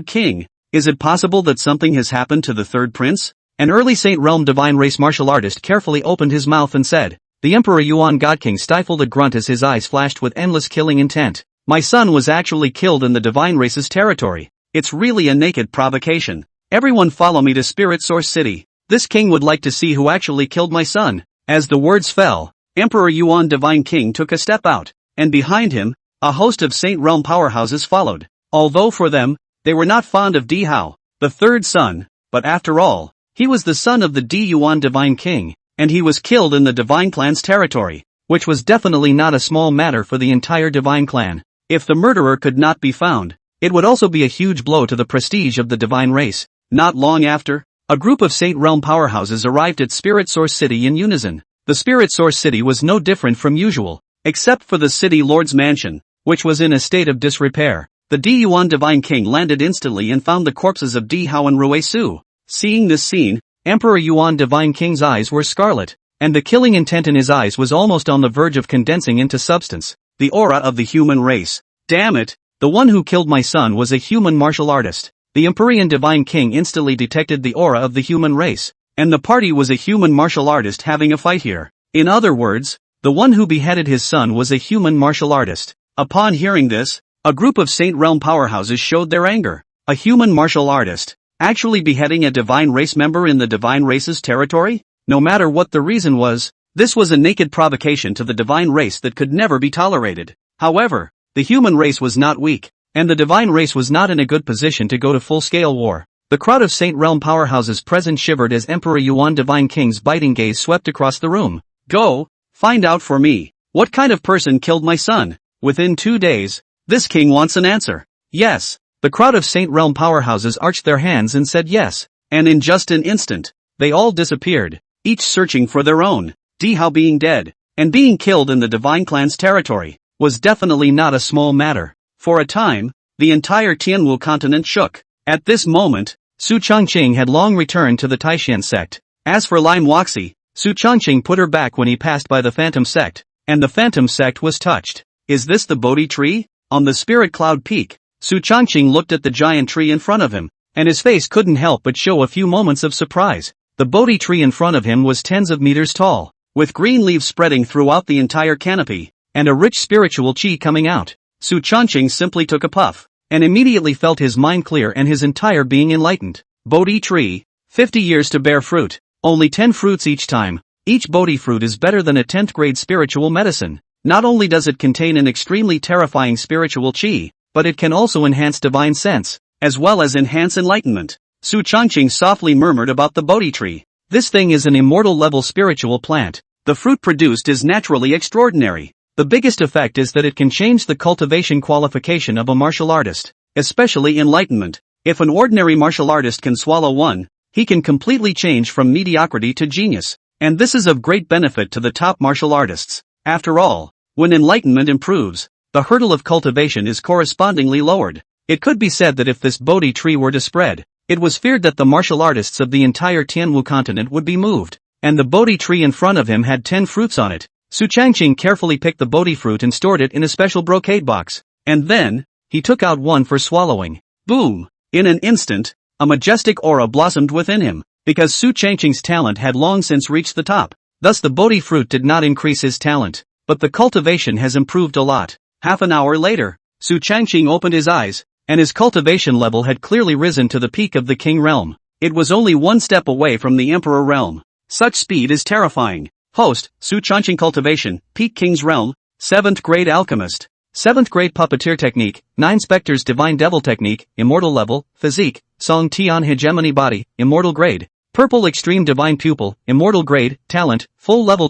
King, is it possible that something has happened to the third prince? An early Saint Realm divine race martial artist carefully opened his mouth and said. The Emperor Yuan God King stifled a grunt as his eyes flashed with endless killing intent. My son was actually killed in the divine race's territory. It's really a naked provocation. Everyone follow me to Spirit Source City. This king would like to see who actually killed my son. As the words fell, Emperor Yuan Divine King took a step out, and behind him, a host of Saint Realm powerhouses followed. Although for them, they were not fond of Di Hao, the third son, but after all, he was the son of the Di Yuan Divine King, and he was killed in the Divine Clan's territory, which was definitely not a small matter for the entire Divine Clan. If the murderer could not be found, it would also be a huge blow to the prestige of the divine race. Not long after, A group of Saint Realm powerhouses arrived at Spirit Source City in unison. The Spirit Source City was no different from usual, except for the City Lord's mansion, which was in a state of disrepair. The Di Yuan Divine King landed instantly and found the corpses of Di Hao and Rui Su. Seeing this scene, Emperor Yuan Divine King's eyes were scarlet, and the killing intent in his eyes was almost on the verge of condensing into substance. The aura of the human race. Damn it! The one who killed my son was a human martial artist. The Empyrean Divine King instantly detected the aura of the human race, and the party was a human martial artist having a fight here. In other words, the one who beheaded his son was a human martial artist. Upon hearing this, a group of Saint Realm powerhouses showed their anger. A human martial artist, actually beheading a divine race member in the divine race's territory? No matter what the reason was, this was a naked provocation to the divine race that could never be tolerated. However, the human race was not weak, and the divine race was not in a good position to go to full-scale war. The crowd of Saint Realm powerhouses present shivered as Emperor Yuan Divine King's biting gaze swept across the room. Go, find out for me, what kind of person killed my son? Within 2 days, this king wants an answer. Yes. The crowd of Saint Realm powerhouses arched their hands and said yes, and in just an instant, they all disappeared, each searching for their own. Di Hao being dead, and being killed in the Divine Clan's territory, was definitely not a small matter. For a time, the entire Tianwu continent shook. At this moment, Su Changqing had long returned to the Taishan sect. As for Lime Waxi, Su Changqing put her back when he passed by the Phantom sect, and the Phantom sect was touched. Is this the Bodhi tree? On the Spirit Cloud Peak, Su Changqing looked at the giant tree in front of him, and his face couldn't help but show a few moments of surprise. The Bodhi tree in front of him was tens of meters tall, with green leaves spreading throughout the entire canopy, and a rich spiritual qi coming out. Su Changqing simply took a puff, and immediately felt his mind clear and his entire being enlightened. Bodhi tree, 50 years to bear fruit, only 10 fruits each time. Each Bodhi fruit is better than a 10th grade spiritual medicine. Not only does it contain an extremely terrifying spiritual qi, but it can also enhance divine sense, as well as enhance enlightenment. Su Changqing softly murmured about the Bodhi tree. This thing is an immortal level spiritual plant. The fruit produced is naturally extraordinary. The biggest effect is that it can change the cultivation qualification of a martial artist, especially enlightenment. If an ordinary martial artist can swallow one, he can completely change from mediocrity to genius, and this is of great benefit to the top martial artists. After all, when enlightenment improves, the hurdle of cultivation is correspondingly lowered. It could be said that if this Bodhi tree were to spread, it was feared that the martial artists of the entire Tianwu continent would be moved, and the Bodhi tree in front of him had 10 fruits on it. Su Changqing carefully picked the Bodhi fruit and stored it in a special brocade box, and then, he took out one for swallowing. Boom! In an instant, a majestic aura blossomed within him, because Su Changqing's talent had long since reached the top. Thus the Bodhi fruit did not increase his talent, but the cultivation has improved a lot. Half an hour later, Su Changqing opened his eyes, and his cultivation level had clearly risen to the peak of the King Realm. It was only one step away from the Emperor Realm. Such speed is terrifying. Host, Su Changqing Cultivation, Peak King's Realm, 7th Grade Alchemist, 7th Grade Puppeteer Technique, 9 Spectres Divine Devil Technique, Immortal Level, Physique, Song Tian Hegemony Body, Immortal Grade, Purple Extreme Divine Pupil, Immortal Grade, Talent, Full Level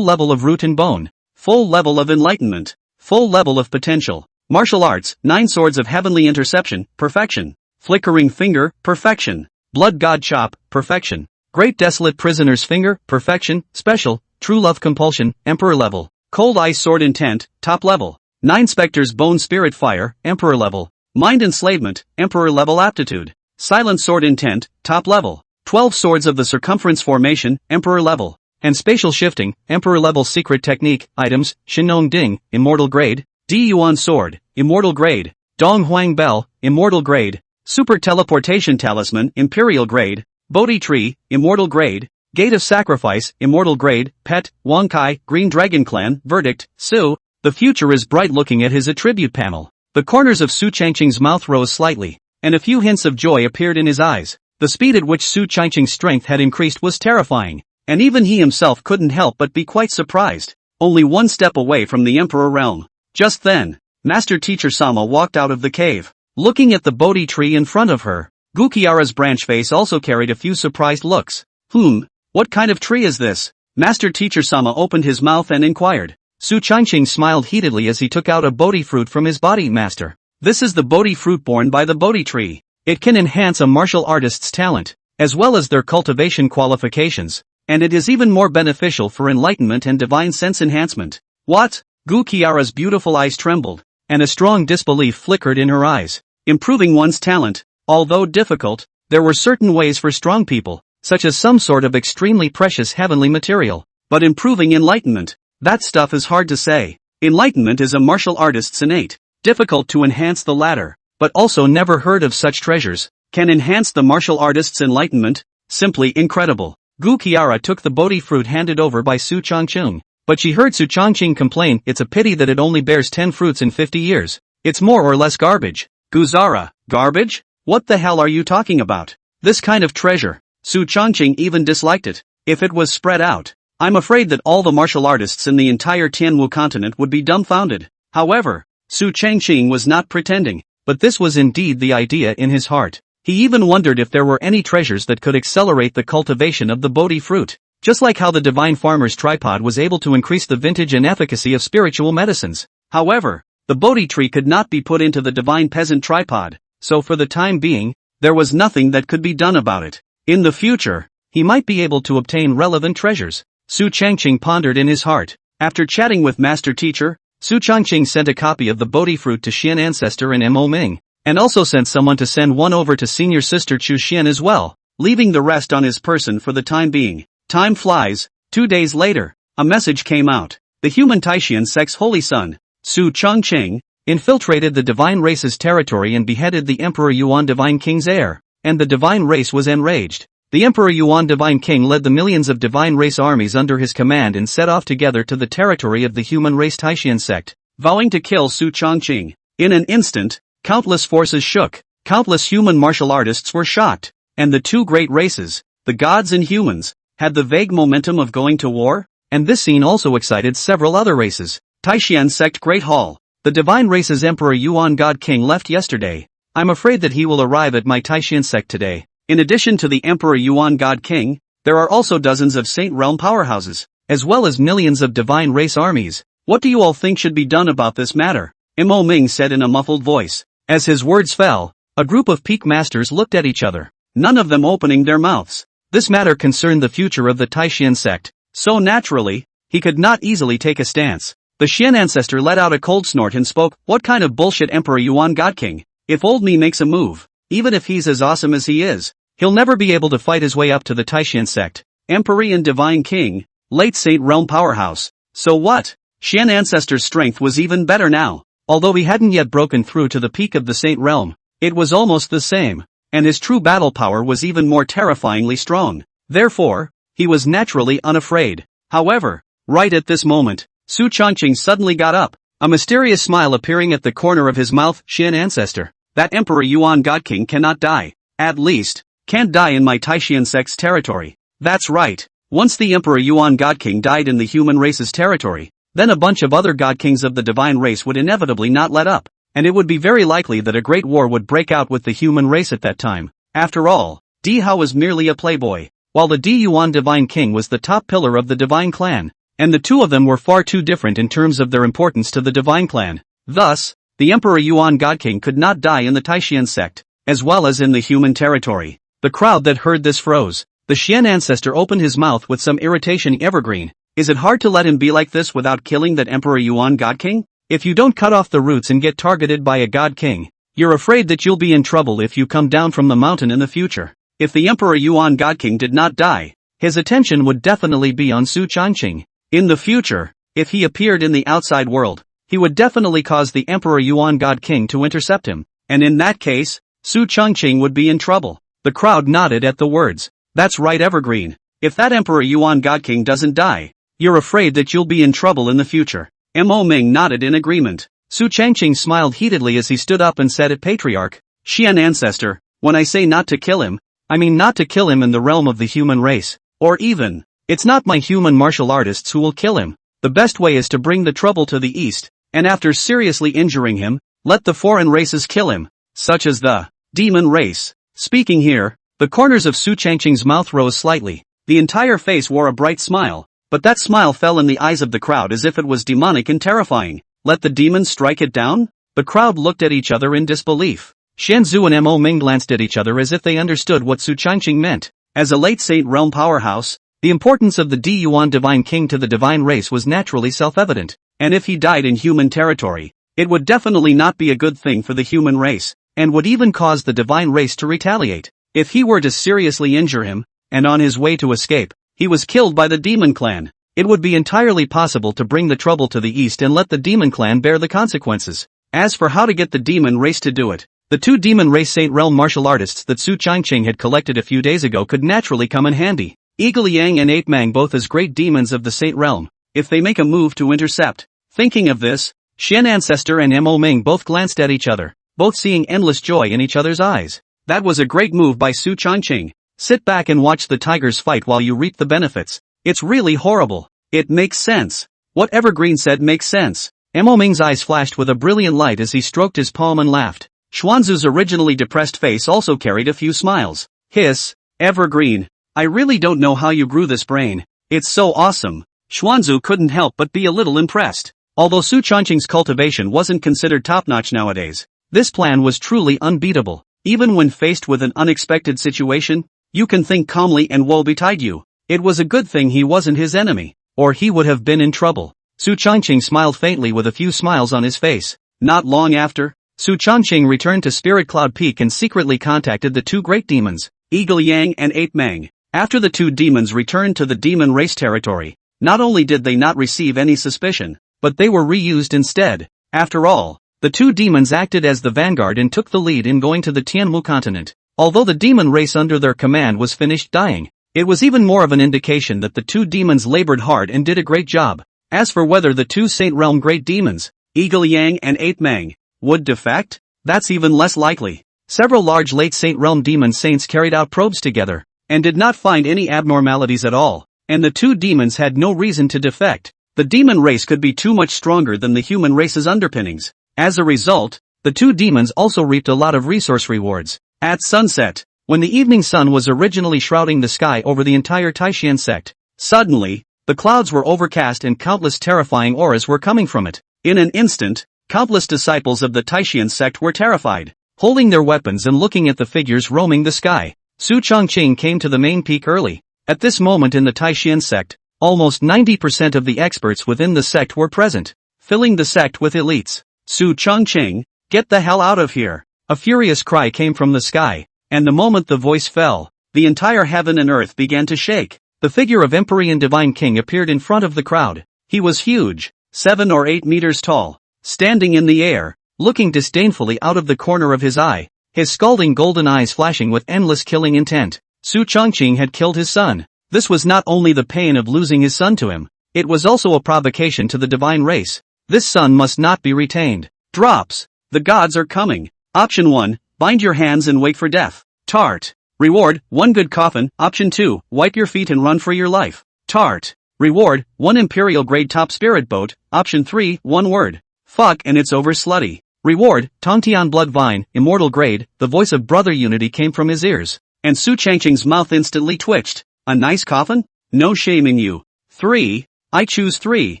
of Root and Bone, Full Level of Enlightenment, Full Level of Potential. Martial Arts, 9 Swords of Heavenly Interception, Perfection. Flickering Finger, Perfection. Blood God Chop, Perfection. Great Desolate Prisoner's Finger, Perfection, Special. True Love Compulsion, Emperor Level. Cold Ice Sword Intent, Top Level. 9 Spectres Bone Spirit Fire, Emperor Level. Mind Enslavement, Emperor Level Aptitude. Silent Sword Intent, Top Level. 12 Swords of the Circumference Formation, Emperor Level. And Spatial Shifting, Emperor Level Secret Technique, Items, Shinong Ding, Immortal Grade. Di Yuan Sword, Immortal Grade. Dong Huang Bell, Immortal Grade. Super Teleportation Talisman, Imperial Grade. Bodhi Tree, Immortal Grade. Gate of Sacrifice, Immortal Grade. Pet, Wang Kai, Green Dragon Clan, Verdict, Su. The future is bright. Looking at his attribute panel, the corners of Su Changqing's mouth rose slightly, and a few hints of joy appeared in his eyes. The speed at which Su Changqing's strength had increased was terrifying, and even he himself couldn't help but be quite surprised. Only one step away from the Emperor Realm. Just then, Master Teacher Sama walked out of the cave. Looking at the Bodhi tree in front of her, Gukiara's branch face also carried a few surprised looks. What kind of tree is this? Master Teacher Sama opened his mouth and inquired. Su Changqing smiled heatedly as he took out a Bodhi fruit from his body. Master, this is the Bodhi fruit born by the Bodhi tree. It can enhance a martial artist's talent, as well as their cultivation qualifications, and it is even more beneficial for enlightenment and divine sense enhancement. What? Gu Kiara's beautiful eyes trembled, and a strong disbelief flickered in her eyes. Improving one's talent, although difficult, there were certain ways for strong people, such as some sort of extremely precious heavenly material. But improving enlightenment, that stuff is hard to say. Enlightenment is a martial artist's innate, difficult to enhance the latter, but also never heard of such treasures, can enhance the martial artist's enlightenment, simply incredible. Gu Kiara took the Bodhi fruit handed over by Su Changqing, but she heard Su Changqing complain, it's a pity that it only bears 10 fruits in 50 years. It's more or less garbage. Guzara, garbage? What the hell are you talking about? This kind of treasure. Su Changqing even disliked it. If it was spread out, I'm afraid that all the martial artists in the entire Tianwu continent would be dumbfounded. However, Su Changqing was not pretending, but this was indeed the idea in his heart. He even wondered if there were any treasures that could accelerate the cultivation of the Bodhi fruit, just like how the divine farmer's tripod was able to increase the vintage and efficacy of spiritual medicines. However, the Bodhi tree could not be put into the divine peasant tripod, so for the time being, there was nothing that could be done about it. In the future, he might be able to obtain relevant treasures. Su Changqing pondered in his heart. After chatting with Master Teacher, Su Changqing sent a copy of the Bodhi fruit to Xian Ancestor and Mo Ming, and also sent someone to send one over to senior sister Chu Xian as well, leaving the rest on his person for the time being. Time flies. 2 days later, a message came out. The human Taishan sect's holy son, Su Changqing, infiltrated the divine race's territory and beheaded the Emperor Yuan Divine King's heir, and the divine race was enraged. The Emperor Yuan Divine King led the millions of divine race armies under his command and set off together to the territory of the human race Taishan sect, vowing to kill Su Changqing. In an instant, countless forces shook, countless human martial artists were shocked, and the two great races, the gods and humans, had the vague momentum of going to war, and this scene also excited several other races. Taishan sect Great Hall. The divine race's Emperor Yuan God King left yesterday. I'm afraid that he will arrive at my Taishan sect today. In addition to the Emperor Yuan God King, there are also dozens of Saint Realm powerhouses, as well as millions of divine race armies. What do you all think should be done about this matter? Mo Ming said in a muffled voice. As his words fell, a group of peak masters looked at each other, none of them opening their mouths. This matter concerned the future of the Taishan sect, so naturally, he could not easily take a stance. The Xian ancestor let out a cold snort and spoke, what kind of bullshit Emperor Yuan God King? If old me makes a move, even if he's as awesome as he is, he'll never be able to fight his way up to the Taishan sect. Emperor and Divine King, late Saint Realm powerhouse. So what? Xian ancestor's strength was even better now. Although he hadn't yet broken through to the peak of the Saint Realm, it was almost the same, and his true battle power was even more terrifyingly strong. Therefore, he was naturally unafraid. However, right at this moment, Su Changqing suddenly got up, a mysterious smile appearing at the corner of his mouth. Xian ancestor, that Emperor Yuan God King cannot die. At least, can't die in my Taishan sect's territory. That's right. Once the Emperor Yuan God King died in the human race's territory, then a bunch of other God Kings of the divine race would inevitably not let up, and it would be very likely that a great war would break out with the human race at that time. After all, Di Hao was merely a playboy, while the Di Yuan Divine King was the top pillar of the divine clan, and the two of them were far too different in terms of their importance to the divine clan. Thus, the Emperor Yuan God King could not die in the Taishan sect, as well as in the human territory. The crowd that heard this froze. The Xian ancestor opened his mouth with some irritation. Evergreen, is it hard to let him be like this without killing that Emperor Yuan God King? If you don't cut off the roots and get targeted by a God King, you're afraid that you'll be in trouble if you come down from the mountain in the future. If the Emperor Yuan God King did not die, his attention would definitely be on Su Changqing. In the future, if he appeared in the outside world, he would definitely cause the Emperor Yuan God King to intercept him, and in that case, Su Changqing would be in trouble. The crowd nodded at the words. That's right, Evergreen. If that Emperor Yuan God King doesn't die, you're afraid that you'll be in trouble in the future. Mo Ming nodded in agreement. Su Changqing smiled heatedly as he stood up and said, Patriarch, Xian ancestor, when I say not to kill him, I mean not to kill him in the realm of the human race, or even, it's not my human martial artists who will kill him. The best way is to bring the trouble to the east, and after seriously injuring him, let the foreign races kill him, such as the demon race. Speaking here, the corners of Su Changqing's mouth rose slightly. The entire face wore a bright smile, but that smile fell in the eyes of the crowd as if it was demonic and terrifying. Let the demons strike it down? The crowd looked at each other in disbelief. Shanzhu and Mo Ming glanced at each other as if they understood what Su Changqing meant. As a late Saint Realm powerhouse, the importance of the Di Yuan Divine King to the divine race was naturally self-evident, and if he died in human territory, it would definitely not be a good thing for the human race, and would even cause the divine race to retaliate. If he were to seriously injure him, and on his way to escape, he was killed by the Demon Clan, it would be entirely possible to bring the trouble to the east and let the Demon Clan bear the consequences. As for how to get the demon race to do it, the two demon race Saint Realm martial artists that Su Changqing had collected a few days ago could naturally come in handy. Eagle Yang and Ape Mang both as great demons of the Saint Realm, if they make a move to intercept. Thinking of this, Shen Ancestor and Mo Ming both glanced at each other, both seeing endless joy in each other's eyes. That was a great move by Su Changqing. Sit back and watch the tigers fight while you reap the benefits. It's really horrible. It makes sense. What Evergreen said makes sense. Mo Ming's eyes flashed with a brilliant light as he stroked his palm and laughed. Xuanzu's originally depressed face also carried a few smiles. Hiss, Evergreen, I really don't know how you grew this brain. It's so awesome. Xuanzu couldn't help but be a little impressed. Although Su Changqing's cultivation wasn't considered top-notch nowadays, this plan was truly unbeatable. Even when faced with an unexpected situation, you can think calmly and woe betide you. It was a good thing he wasn't his enemy, or he would have been in trouble. Su Changqing smiled faintly with a few smiles on his face. Not long after, Su Changqing returned to Spirit Cloud Peak and secretly contacted the two great demons, Eagle Yang and Ape Mang. After the two demons returned to the demon race territory, not only did they not receive any suspicion, but they were reused instead. After all, the two demons acted as the vanguard and took the lead in going to the Tianmu continent. Although the demon race under their command was finished dying, it was even more of an indication that the two demons labored hard and did a great job. As for whether the two Saint Realm great demons, Eagle Yang and Ape Mang, would defect, that's even less likely. Several large late Saint Realm demon saints carried out probes together, and did not find any abnormalities at all, and the two demons had no reason to defect. The demon race could be too much stronger than the human race's underpinnings. As a result, the two demons also reaped a lot of resource rewards. At sunset, when the evening sun was originally shrouding the sky over the entire Taishan sect, suddenly, the clouds were overcast and countless terrifying auras were coming from it. In an instant, countless disciples of the Taishan sect were terrified, holding their weapons and looking at the figures roaming the sky. Su Changqing came to the main peak early. At this moment in the Taishan sect, almost 90% of the experts within the sect were present, filling the sect with elites. Su Changqing, get the hell out of here! A furious cry came from the sky, and the moment the voice fell, the entire heaven and earth began to shake. The figure of Empyrean Divine King appeared in front of the crowd. He was huge, 7 or 8 meters tall, standing in the air, looking disdainfully out of the corner of his eye, his scalding golden eyes flashing with endless killing intent. Su Changqing had killed his son. This was not only the pain of losing his son to him, it was also a provocation to the divine race. This son must not be retained. Drops. The gods are coming. Option 1, bind your hands and wait for death. Tart. Reward, 1 good coffin. Option 2, wipe your feet and run for your life. Tart. Reward, 1 imperial grade top spirit boat. Option 3, 1 word. Fuck and it's over slutty. Reward, Tongtian blood vine, immortal grade. The voice of brother unity came from his ears, and Su Changqing's mouth instantly twitched. A nice coffin? No shame in you. 3. I choose 3.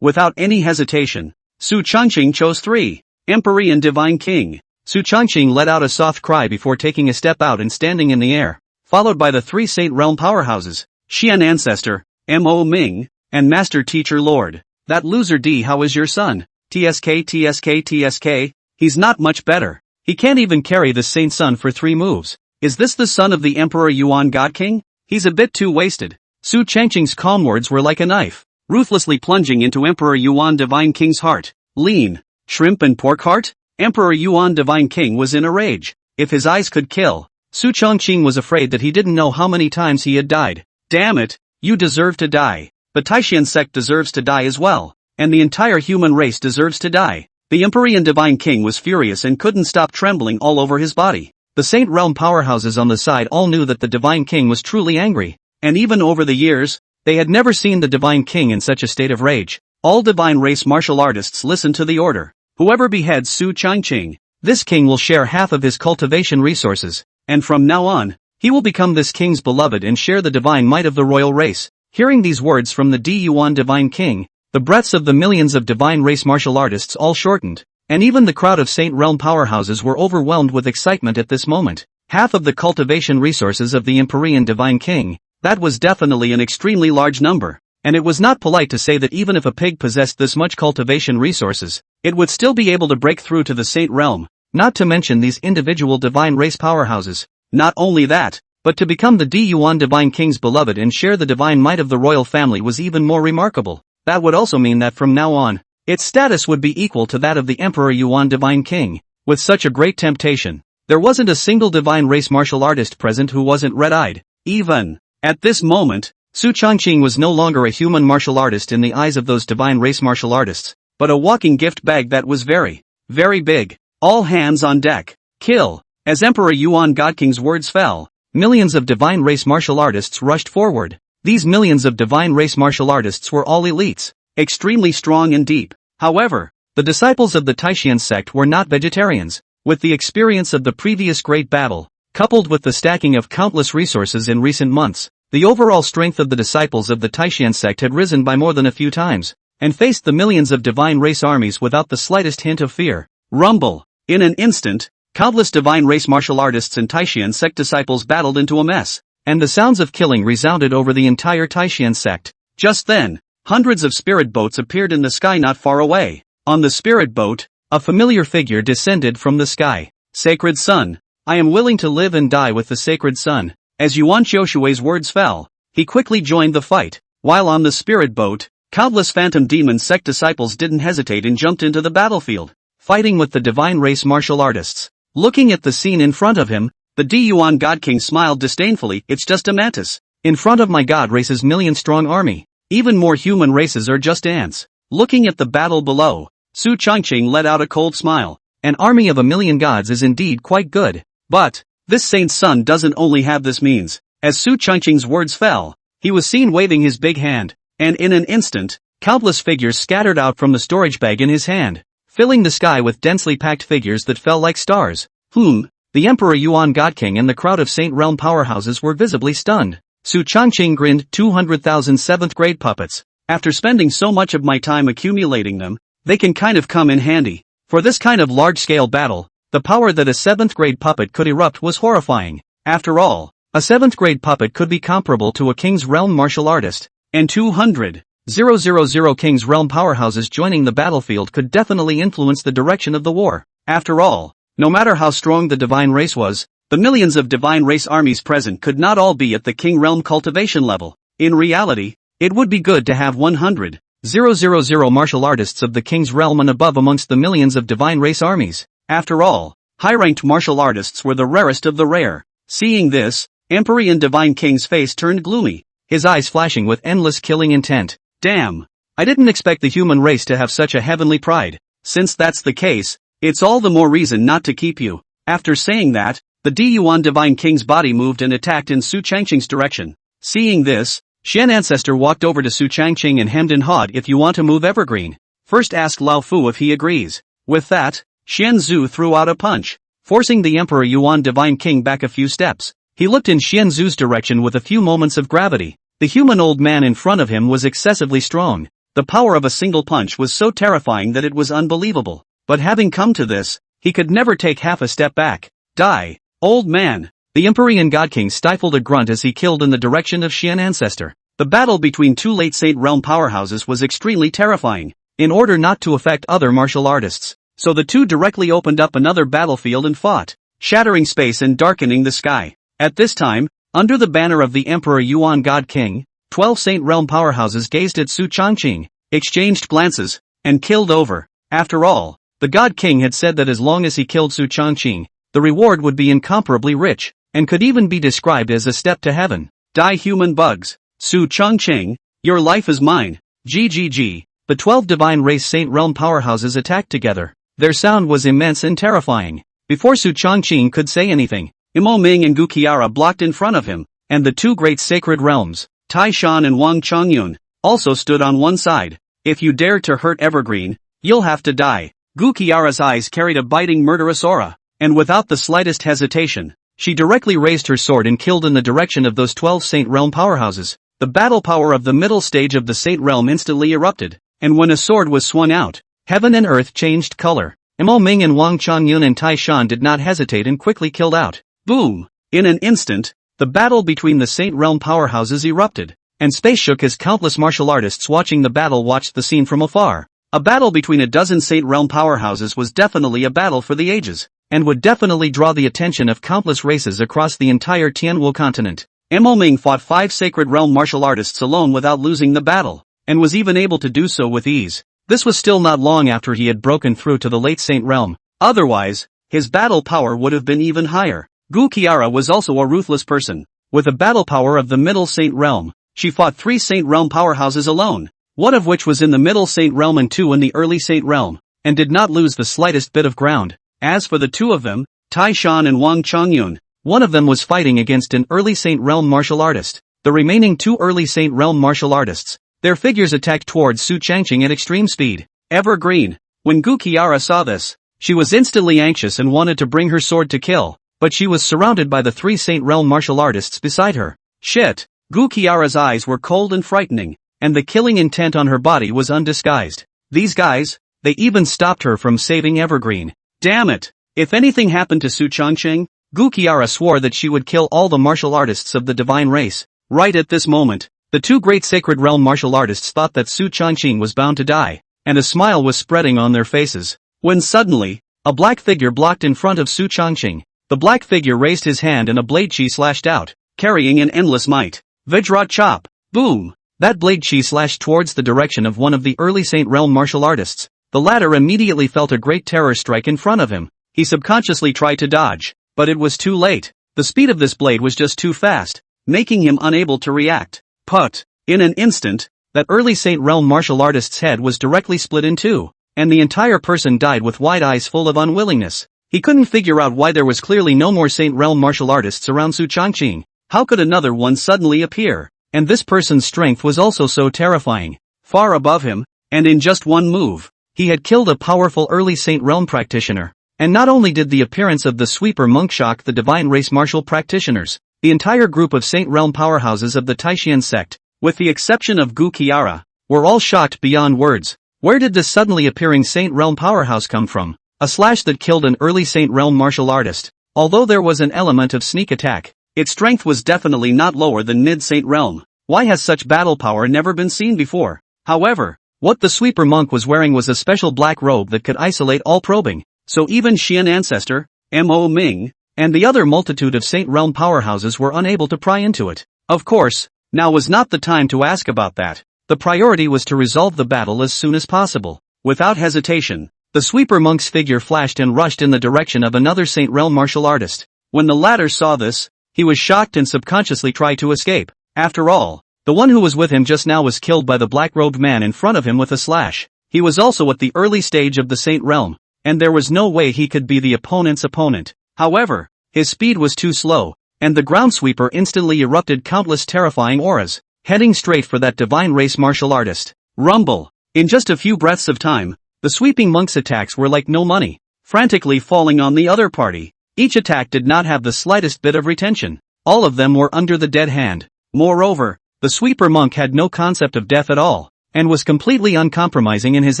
Without any hesitation, Su Changqing chose 3. Empyrean Divine King. Su Changqing let out a soft cry before taking a step out and standing in the air, followed by the 3 Saint Realm powerhouses, Xian Ancestor, Mo Ming, and Master Teacher Lord. That loser D, how is your son? TSK. He's not much better. He can't even carry the Saint Son for 3 moves. Is this the son of the Emperor Yuan God King? He's a bit too wasted. Su Changqing's calm words were like a knife, ruthlessly plunging into Emperor Yuan Divine King's heart. Lean, shrimp and pork heart? Emperor Yuan Divine King was in a rage. If his eyes could kill, Su Changqing was afraid that he didn't know how many times he had died. Damn it, you deserve to die. The Taishan sect deserves to die as well, and the entire human race deserves to die. The Empyrean Divine King was furious and couldn't stop trembling all over his body. The Saint Realm powerhouses on the side all knew that the Divine King was truly angry, and even over the years, they had never seen the Divine King in such a state of rage. All divine race martial artists listened to the order. Whoever beheads Su Changqing, this king will share half of his cultivation resources, and from now on, he will become this king's beloved and share the divine might of the royal race. Hearing these words from the Di Yuan Divine King, the breaths of the millions of divine race martial artists all shortened. and even the crowd of Saint Realm powerhouses were overwhelmed with excitement at this moment. Half of the cultivation resources of the Empyrean Divine King, that was definitely an extremely large number, and it was not polite to say that even if a pig possessed this much cultivation resources, it would still be able to break through to the Saint Realm, not to mention these individual divine race powerhouses. Not only that, but to become the Yuan Divine King's beloved and share the divine might of the royal family was even more remarkable. That would also mean that from now on, its status would be equal to that of the Emperor Yuan Divine King. With such a great temptation, there wasn't a single divine race martial artist present who wasn't red-eyed. Even at this moment, Su Changqing was no longer a human martial artist in the eyes of those divine race martial artists, but a walking gift bag that was very, very big. All hands on deck. Kill. As Emperor Yuan God King's words fell, millions of divine race martial artists rushed forward. These millions of divine race martial artists were all elites, extremely strong and deep. However, the disciples of the Taishan sect were not vegetarians. With the experience of the previous great battle, coupled with the stacking of countless resources in recent months, the overall strength of the disciples of the Taishan sect had risen by more than a few times, and faced the millions of divine race armies without the slightest hint of fear. Rumble. In an instant, countless divine race martial artists and Taishan sect disciples battled into a mess, and the sounds of killing resounded over the entire Taishan sect. Just then, hundreds of spirit boats appeared in the sky not far away. On the spirit boat, a familiar figure descended from the sky. Sacred Sun. I am willing to live and die with the Sacred Sun. As Yuan Qiushui's words fell, he quickly joined the fight. While on the spirit boat, countless phantom demon sect disciples didn't hesitate and jumped into the battlefield, fighting with the divine race martial artists. Looking at the scene in front of him, the Yuan God King smiled disdainfully. It's just a mantis. In front of my god race's million-strong army. Even more human races are just ants. Looking at the battle below, Su Changqing let out a cold smile. An army of 1,000,000 gods is indeed quite good. But this saint's son doesn't only have this means. As Su Changqing's words fell, he was seen waving his big hand, and in an instant, countless figures scattered out from the storage bag in his hand, filling the sky with densely packed figures that fell like stars. The Emperor Yuan God King and the crowd of Saint Realm powerhouses were visibly stunned. Su Changqing grinned. 200,000 7th-grade puppets. After spending so much of my time accumulating them, they can kind of come in handy. For this kind of large-scale battle, the power that a 7th-grade puppet could erupt was horrifying. After all, a 7th-grade puppet could be comparable to a King's Realm martial artist, and 200,000 King's Realm powerhouses joining the battlefield could definitely influence the direction of the war. After all, no matter how strong the divine race was, the millions of divine race armies present could not all be at the King Realm cultivation level. In reality, it would be good to have 100,000 martial artists of the King's Realm and above amongst the millions of divine race armies. After all, high-ranked martial artists were the rarest of the rare. Seeing this, Empyrean Divine King's face turned gloomy, his eyes flashing with endless killing intent. Damn! I didn't expect the human race to have such a heavenly pride. Since that's the case, it's all the more reason not to keep you. After saying that, the Yuan Divine King's body moved and attacked in Su Changqing's direction. Seeing this, Xian Ancestor walked over to Su Changqing and hemmed and hawed. If you want to move Evergreen, first ask Lao Fu if he agrees. With that, Xian Zhu threw out a punch, forcing the Emperor Yuan Divine King back a few steps. He looked in Xian Zhu's direction with a few moments of gravity. The human old man in front of him was excessively strong. The power of a single punch was so terrifying that it was unbelievable. But having come to this, he could never take half a step back. Die, old man! The Empyrean God King stifled a grunt as he killed in the direction of Xian Ancestor. The battle between two late Saint Realm powerhouses was extremely terrifying, in order not to affect other martial artists. So the two directly opened up another battlefield and fought, shattering space and darkening the sky. At this time, under the banner of the Emperor Yuan God King, 12 Saint Realm powerhouses gazed at Su Changqing, exchanged glances, and killed over. After all, the God King had said that as long as he killed Su Changqing, the reward would be incomparably rich, and could even be described as a step to heaven. Die human bugs. Su Changqing, your life is mine. GGG. The 12 divine race Saint Realm powerhouses attacked together. Their sound was immense and terrifying. Before Su Changqing could say anything, Imo Ming and Gu Qiara blocked in front of him, and the two great sacred realms, Tai Shan and Wang Chongyun, also stood on one side. If you dare to hurt Evergreen, you'll have to die. Gu Qiara's eyes carried a biting murderous aura, and without the slightest hesitation, she directly raised her sword and killed in the direction of those 12 Saint Realm powerhouses. The battle power of the middle stage of the Saint Realm instantly erupted, and when a sword was swung out, heaven and earth changed color. Mo Ming and Wang Chongyun and Tai Shan did not hesitate and quickly killed out. Boom! In an instant, the battle between the Saint Realm powerhouses erupted, and space shook as countless martial artists watching the battle watched the scene from afar. A battle between a dozen Saint Realm powerhouses was definitely a battle for the ages, and would definitely draw the attention of countless races across the entire Tianwu continent. Mo Ming fought 5 Sacred Realm martial artists alone without losing the battle, and was even able to do so with ease. This was still not long after he had broken through to the late Saint Realm. Otherwise, his battle power would have been even higher. Gu Qiara was also a ruthless person. With a battle power of the Middle Saint Realm, she fought 3 Saint Realm powerhouses alone, one of which was in the Middle Saint Realm and 2 in the Early Saint Realm, and did not lose the slightest bit of ground. As for the 2 of them, Tai Shan and Wang Chongyun, one of them was fighting against an Early Saint Realm martial artist. The remaining 2 Early Saint Realm martial artists, their figures attacked towards Su Changqing at extreme speed. Evergreen. When Gu Qiara saw this, she was instantly anxious and wanted to bring her sword to kill, but she was surrounded by the 3 Saint Realm martial artists beside her. Shit! Gu Qiara's eyes were cold and frightening, and the killing intent on her body was undisguised. These guys, they even stopped her from saving Evergreen. Damn it! If anything happened to Su Changqing, Gu Qiara swore that she would kill all the martial artists of the divine race. Right at this moment, the 2 great Sacred Realm martial artists thought that Su Changqing was bound to die, and a smile was spreading on their faces. When suddenly, a black figure blocked in front of Su Changqing. The black figure raised his hand and a blade chi slashed out, carrying an endless might. Vajra chop! Boom! That blade chi slashed towards the direction of one of the Early Saint Realm martial artists. The latter immediately felt a great terror strike in front of him. He subconsciously tried to dodge, but it was too late. The speed of this blade was just too fast, making him unable to react. Put! In an instant, that Early Saint Realm martial artist's head was directly split in 2, and the entire person died with wide eyes full of unwillingness. He couldn't figure out why there was clearly no more Saint Realm martial artists around Su Changqing. How could another one suddenly appear? And this person's strength was also so terrifying. Far above him, and in just one move, he had killed a powerful Early Saint Realm practitioner. And not only did the appearance of the sweeper monk shock the divine race martial practitioners, the entire group of Saint Realm powerhouses of the Taishan sect, with the exception of Gu Qiara, were all shocked beyond words. Where did this suddenly appearing Saint Realm powerhouse come from? A slash that killed an Early Saint Realm martial artist. Although there was an element of sneak attack, its strength was definitely not lower than mid-Saint Realm. Why has such battle power never been seen before? However, what the sweeper monk was wearing was a special black robe that could isolate all probing, so even Xian Ancestor, Mo Ming, and the other multitude of Saint Realm powerhouses were unable to pry into it. Of course, now was not the time to ask about that. The priority was to resolve the battle as soon as possible. Without hesitation, the sweeper monk's figure flashed and rushed in the direction of another Saint Realm martial artist. When the latter saw this, he was shocked and subconsciously tried to escape. After all, the one who was with him just now was killed by the black-robed man in front of him with a slash. He was also at the early stage of the Saint Realm, and there was no way he could be the opponent's opponent. However, his speed was too slow, and the ground sweeper instantly erupted countless terrifying auras, heading straight for that divine race martial artist. Rumble! In just a few breaths of time, the sweeping monk's attacks were like no money, frantically falling on the other party. Each attack did not have the slightest bit of retention. All of them were under the dead hand. Moreover, the sweeper monk had no concept of death at all, and was completely uncompromising in his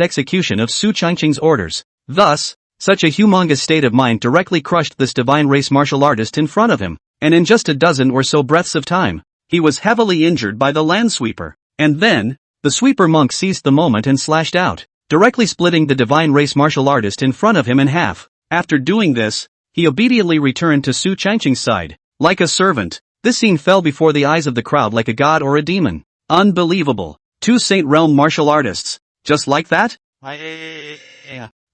execution of Su Changqing's orders. Thus, such a humongous state of mind directly crushed this divine race martial artist in front of him, and in just a dozen or so breaths of time, he was heavily injured by the land sweeper. And then, the sweeper monk seized the moment and slashed out, directly splitting the divine race martial artist in front of him in half. After doing this, he obediently returned to Su Changqing's side, like a servant. This scene fell before the eyes of the crowd like a god or a demon. Unbelievable. 2 Saint Realm martial artists. Just like that?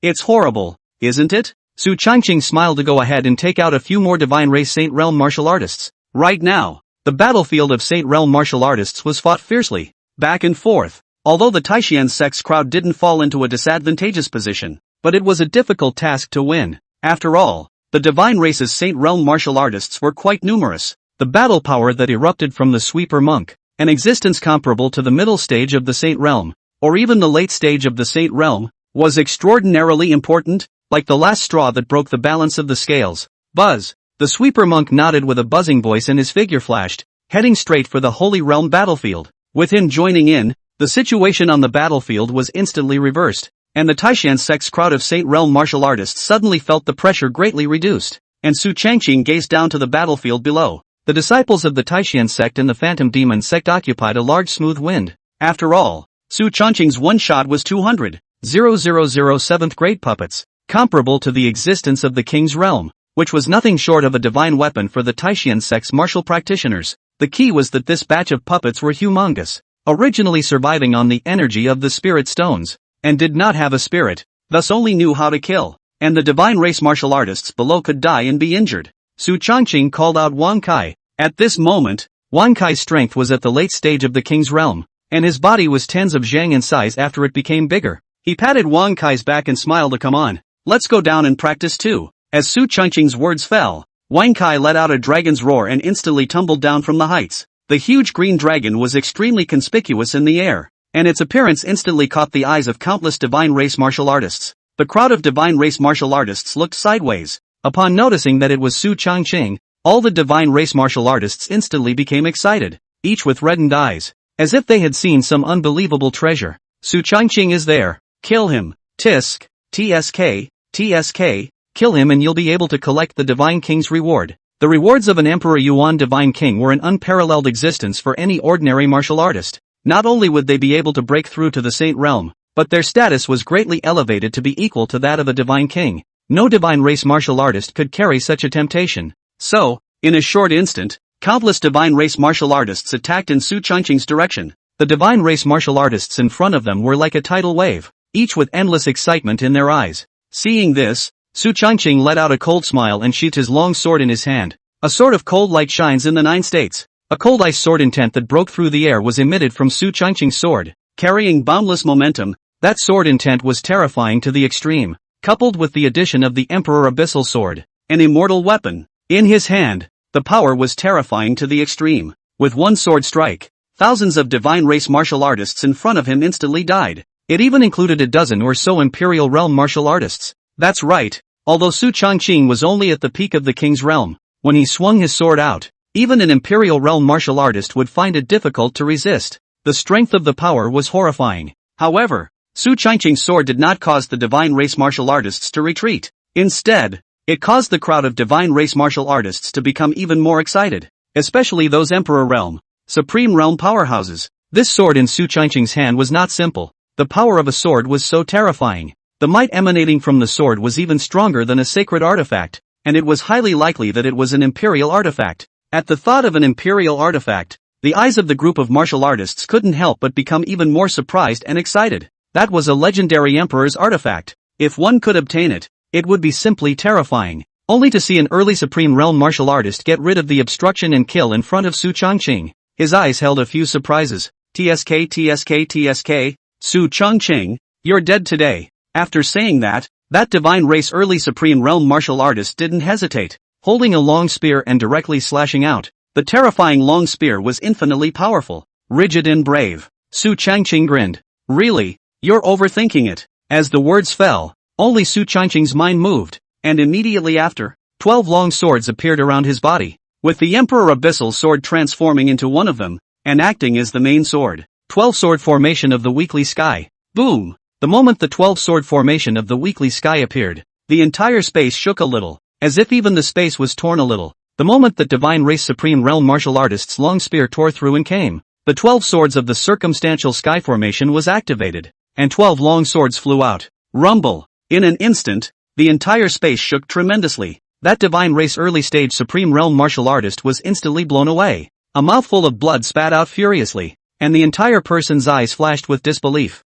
It's horrible, isn't it? Su Changqing smiled to go ahead and take out a few more divine race Saint Realm martial artists. Right now, the battlefield of Saint Realm martial artists was fought fiercely, back and forth. Although the Taishan sect's crowd didn't fall into a disadvantageous position, but it was a difficult task to win. After all, the divine race's Saint Realm martial artists were quite numerous. The battle power that erupted from the sweeper monk, an existence comparable to the middle stage of the Saint Realm, or even the late stage of the Saint Realm, was extraordinarily important, like the last straw that broke the balance of the scales. Buzz! The sweeper monk nodded with a buzzing voice and his figure flashed, heading straight for the Holy Realm battlefield. With him joining in, the situation on the battlefield was instantly reversed. and the Taishan sect's crowd of Saint Realm martial artists suddenly felt the pressure greatly reduced, and Su Changqing gazed down to the battlefield below. The disciples of the Taishan sect and the Phantom Demon sect occupied a large smooth wind. After all, Su Changqing's one shot was 200,000 seventh grade puppets, comparable to the existence of the King's Realm, which was nothing short of a divine weapon for the Taishan sect's martial practitioners. The key was that this batch of puppets were humongous, originally surviving on the energy of the spirit stones, and did not have a spirit, thus only knew how to kill, and the divine race martial artists below could die and be injured. Su Changqing called out Wang Kai. At this moment, Wang Kai's strength was at the late stage of the King's Realm, and his body was tens of zhang in size after it became bigger. He patted Wang Kai's back and smiled. Come on, let's go down and practice too. As Su Changqing's words fell, Wang Kai let out a dragon's roar and instantly tumbled down from the heights. The huge green dragon was extremely conspicuous in the air, and its appearance instantly caught the eyes of countless divine race martial artists. The crowd of divine race martial artists looked sideways. Upon noticing that it was Su Changqing, all the divine race martial artists instantly became excited, each with reddened eyes, as if they had seen some unbelievable treasure. Su Changqing is there. Kill him. Tisk, TSK, TSK, kill him and you'll be able to collect the Divine King's reward. The rewards of an Emperor Yuan Divine King were an unparalleled existence for any ordinary martial artist. Not only would they be able to break through to the Saint Realm, but their status was greatly elevated to be equal to that of a Divine King. No divine race martial artist could carry such a temptation. So, in a short instant, countless divine race martial artists attacked in Su Changqing's direction. The divine race martial artists in front of them were like a tidal wave, each with endless excitement in their eyes. Seeing this, Su Changqing let out a cold smile and sheathed his long sword in his hand. A sword of cold light shines in the 9 states. A cold ice sword intent that broke through the air was emitted from Su Changqing's sword, carrying boundless momentum. That sword intent was terrifying to the extreme, coupled with the addition of the Emperor Abyssal Sword, an immortal weapon, in his hand. The power was terrifying to the extreme. With one sword strike, thousands of divine race martial artists in front of him instantly died. It even included a dozen or so Imperial Realm martial artists. That's right, although Su Changqing was only at the peak of the King's Realm, when he swung his sword out, even an Imperial Realm martial artist would find it difficult to resist. The strength of the power was horrifying. However, Su Changqing's sword did not cause the divine race martial artists to retreat. Instead, it caused the crowd of divine race martial artists to become even more excited, especially those Emperor Realm, Supreme Realm powerhouses. This sword in Su Changqing's hand was not simple. The power of a sword was so terrifying. The might emanating from the sword was even stronger than a sacred artifact, and it was highly likely that it was an imperial artifact. At the thought of an imperial artifact, the eyes of the group of martial artists couldn't help but become even more surprised and excited. That was a legendary emperor's artifact. If one could obtain it, it would be simply terrifying. Only to see an early Supreme Realm martial artist get rid of the obstruction and kill in front of Su Changqing. His eyes held a few surprises. TSK, TSK, TSK, Su Changqing, you're dead today. After saying that divine race early Supreme Realm martial artist didn't hesitate, holding a long spear and directly slashing out. The terrifying long spear was infinitely powerful, rigid and brave. Su Changqing grinned. Really? You're overthinking it. As the words fell, only Su Changqing's mind moved, and immediately after, 12 long swords appeared around his body, with the Emperor Abyssal Sword transforming into one of them, and acting as the main sword. 12 sword formation of the weekly sky. Boom! The moment the 12 sword formation of the weekly sky appeared, the entire space shook a little, as if even the space was torn a little. The moment that divine race Supreme Realm martial artist's long spear tore through and came, the 12 swords of the circumstantial sky formation was activated, and 12 long swords flew out. Rumble! In an instant, the entire space shook tremendously. That divine race early stage Supreme Realm martial artist was instantly blown away. A mouthful of blood spat out furiously, and the entire person's eyes flashed with disbelief.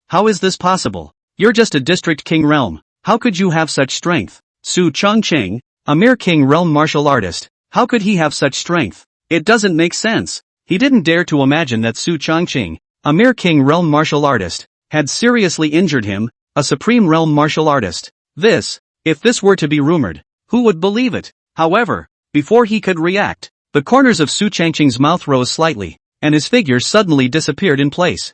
How is this possible? You're just a district king realm. How could you have such strength? Su Changqing, a mere king realm martial artist. How could he have such strength? It doesn't make sense. He didn't dare to imagine that Su Changqing, a mere king realm martial artist, had seriously injured him, a supreme realm martial artist. If this were to be rumored, who would believe it? However, before he could react, the corners of Su Changqing's mouth rose slightly, and his figure suddenly disappeared in place.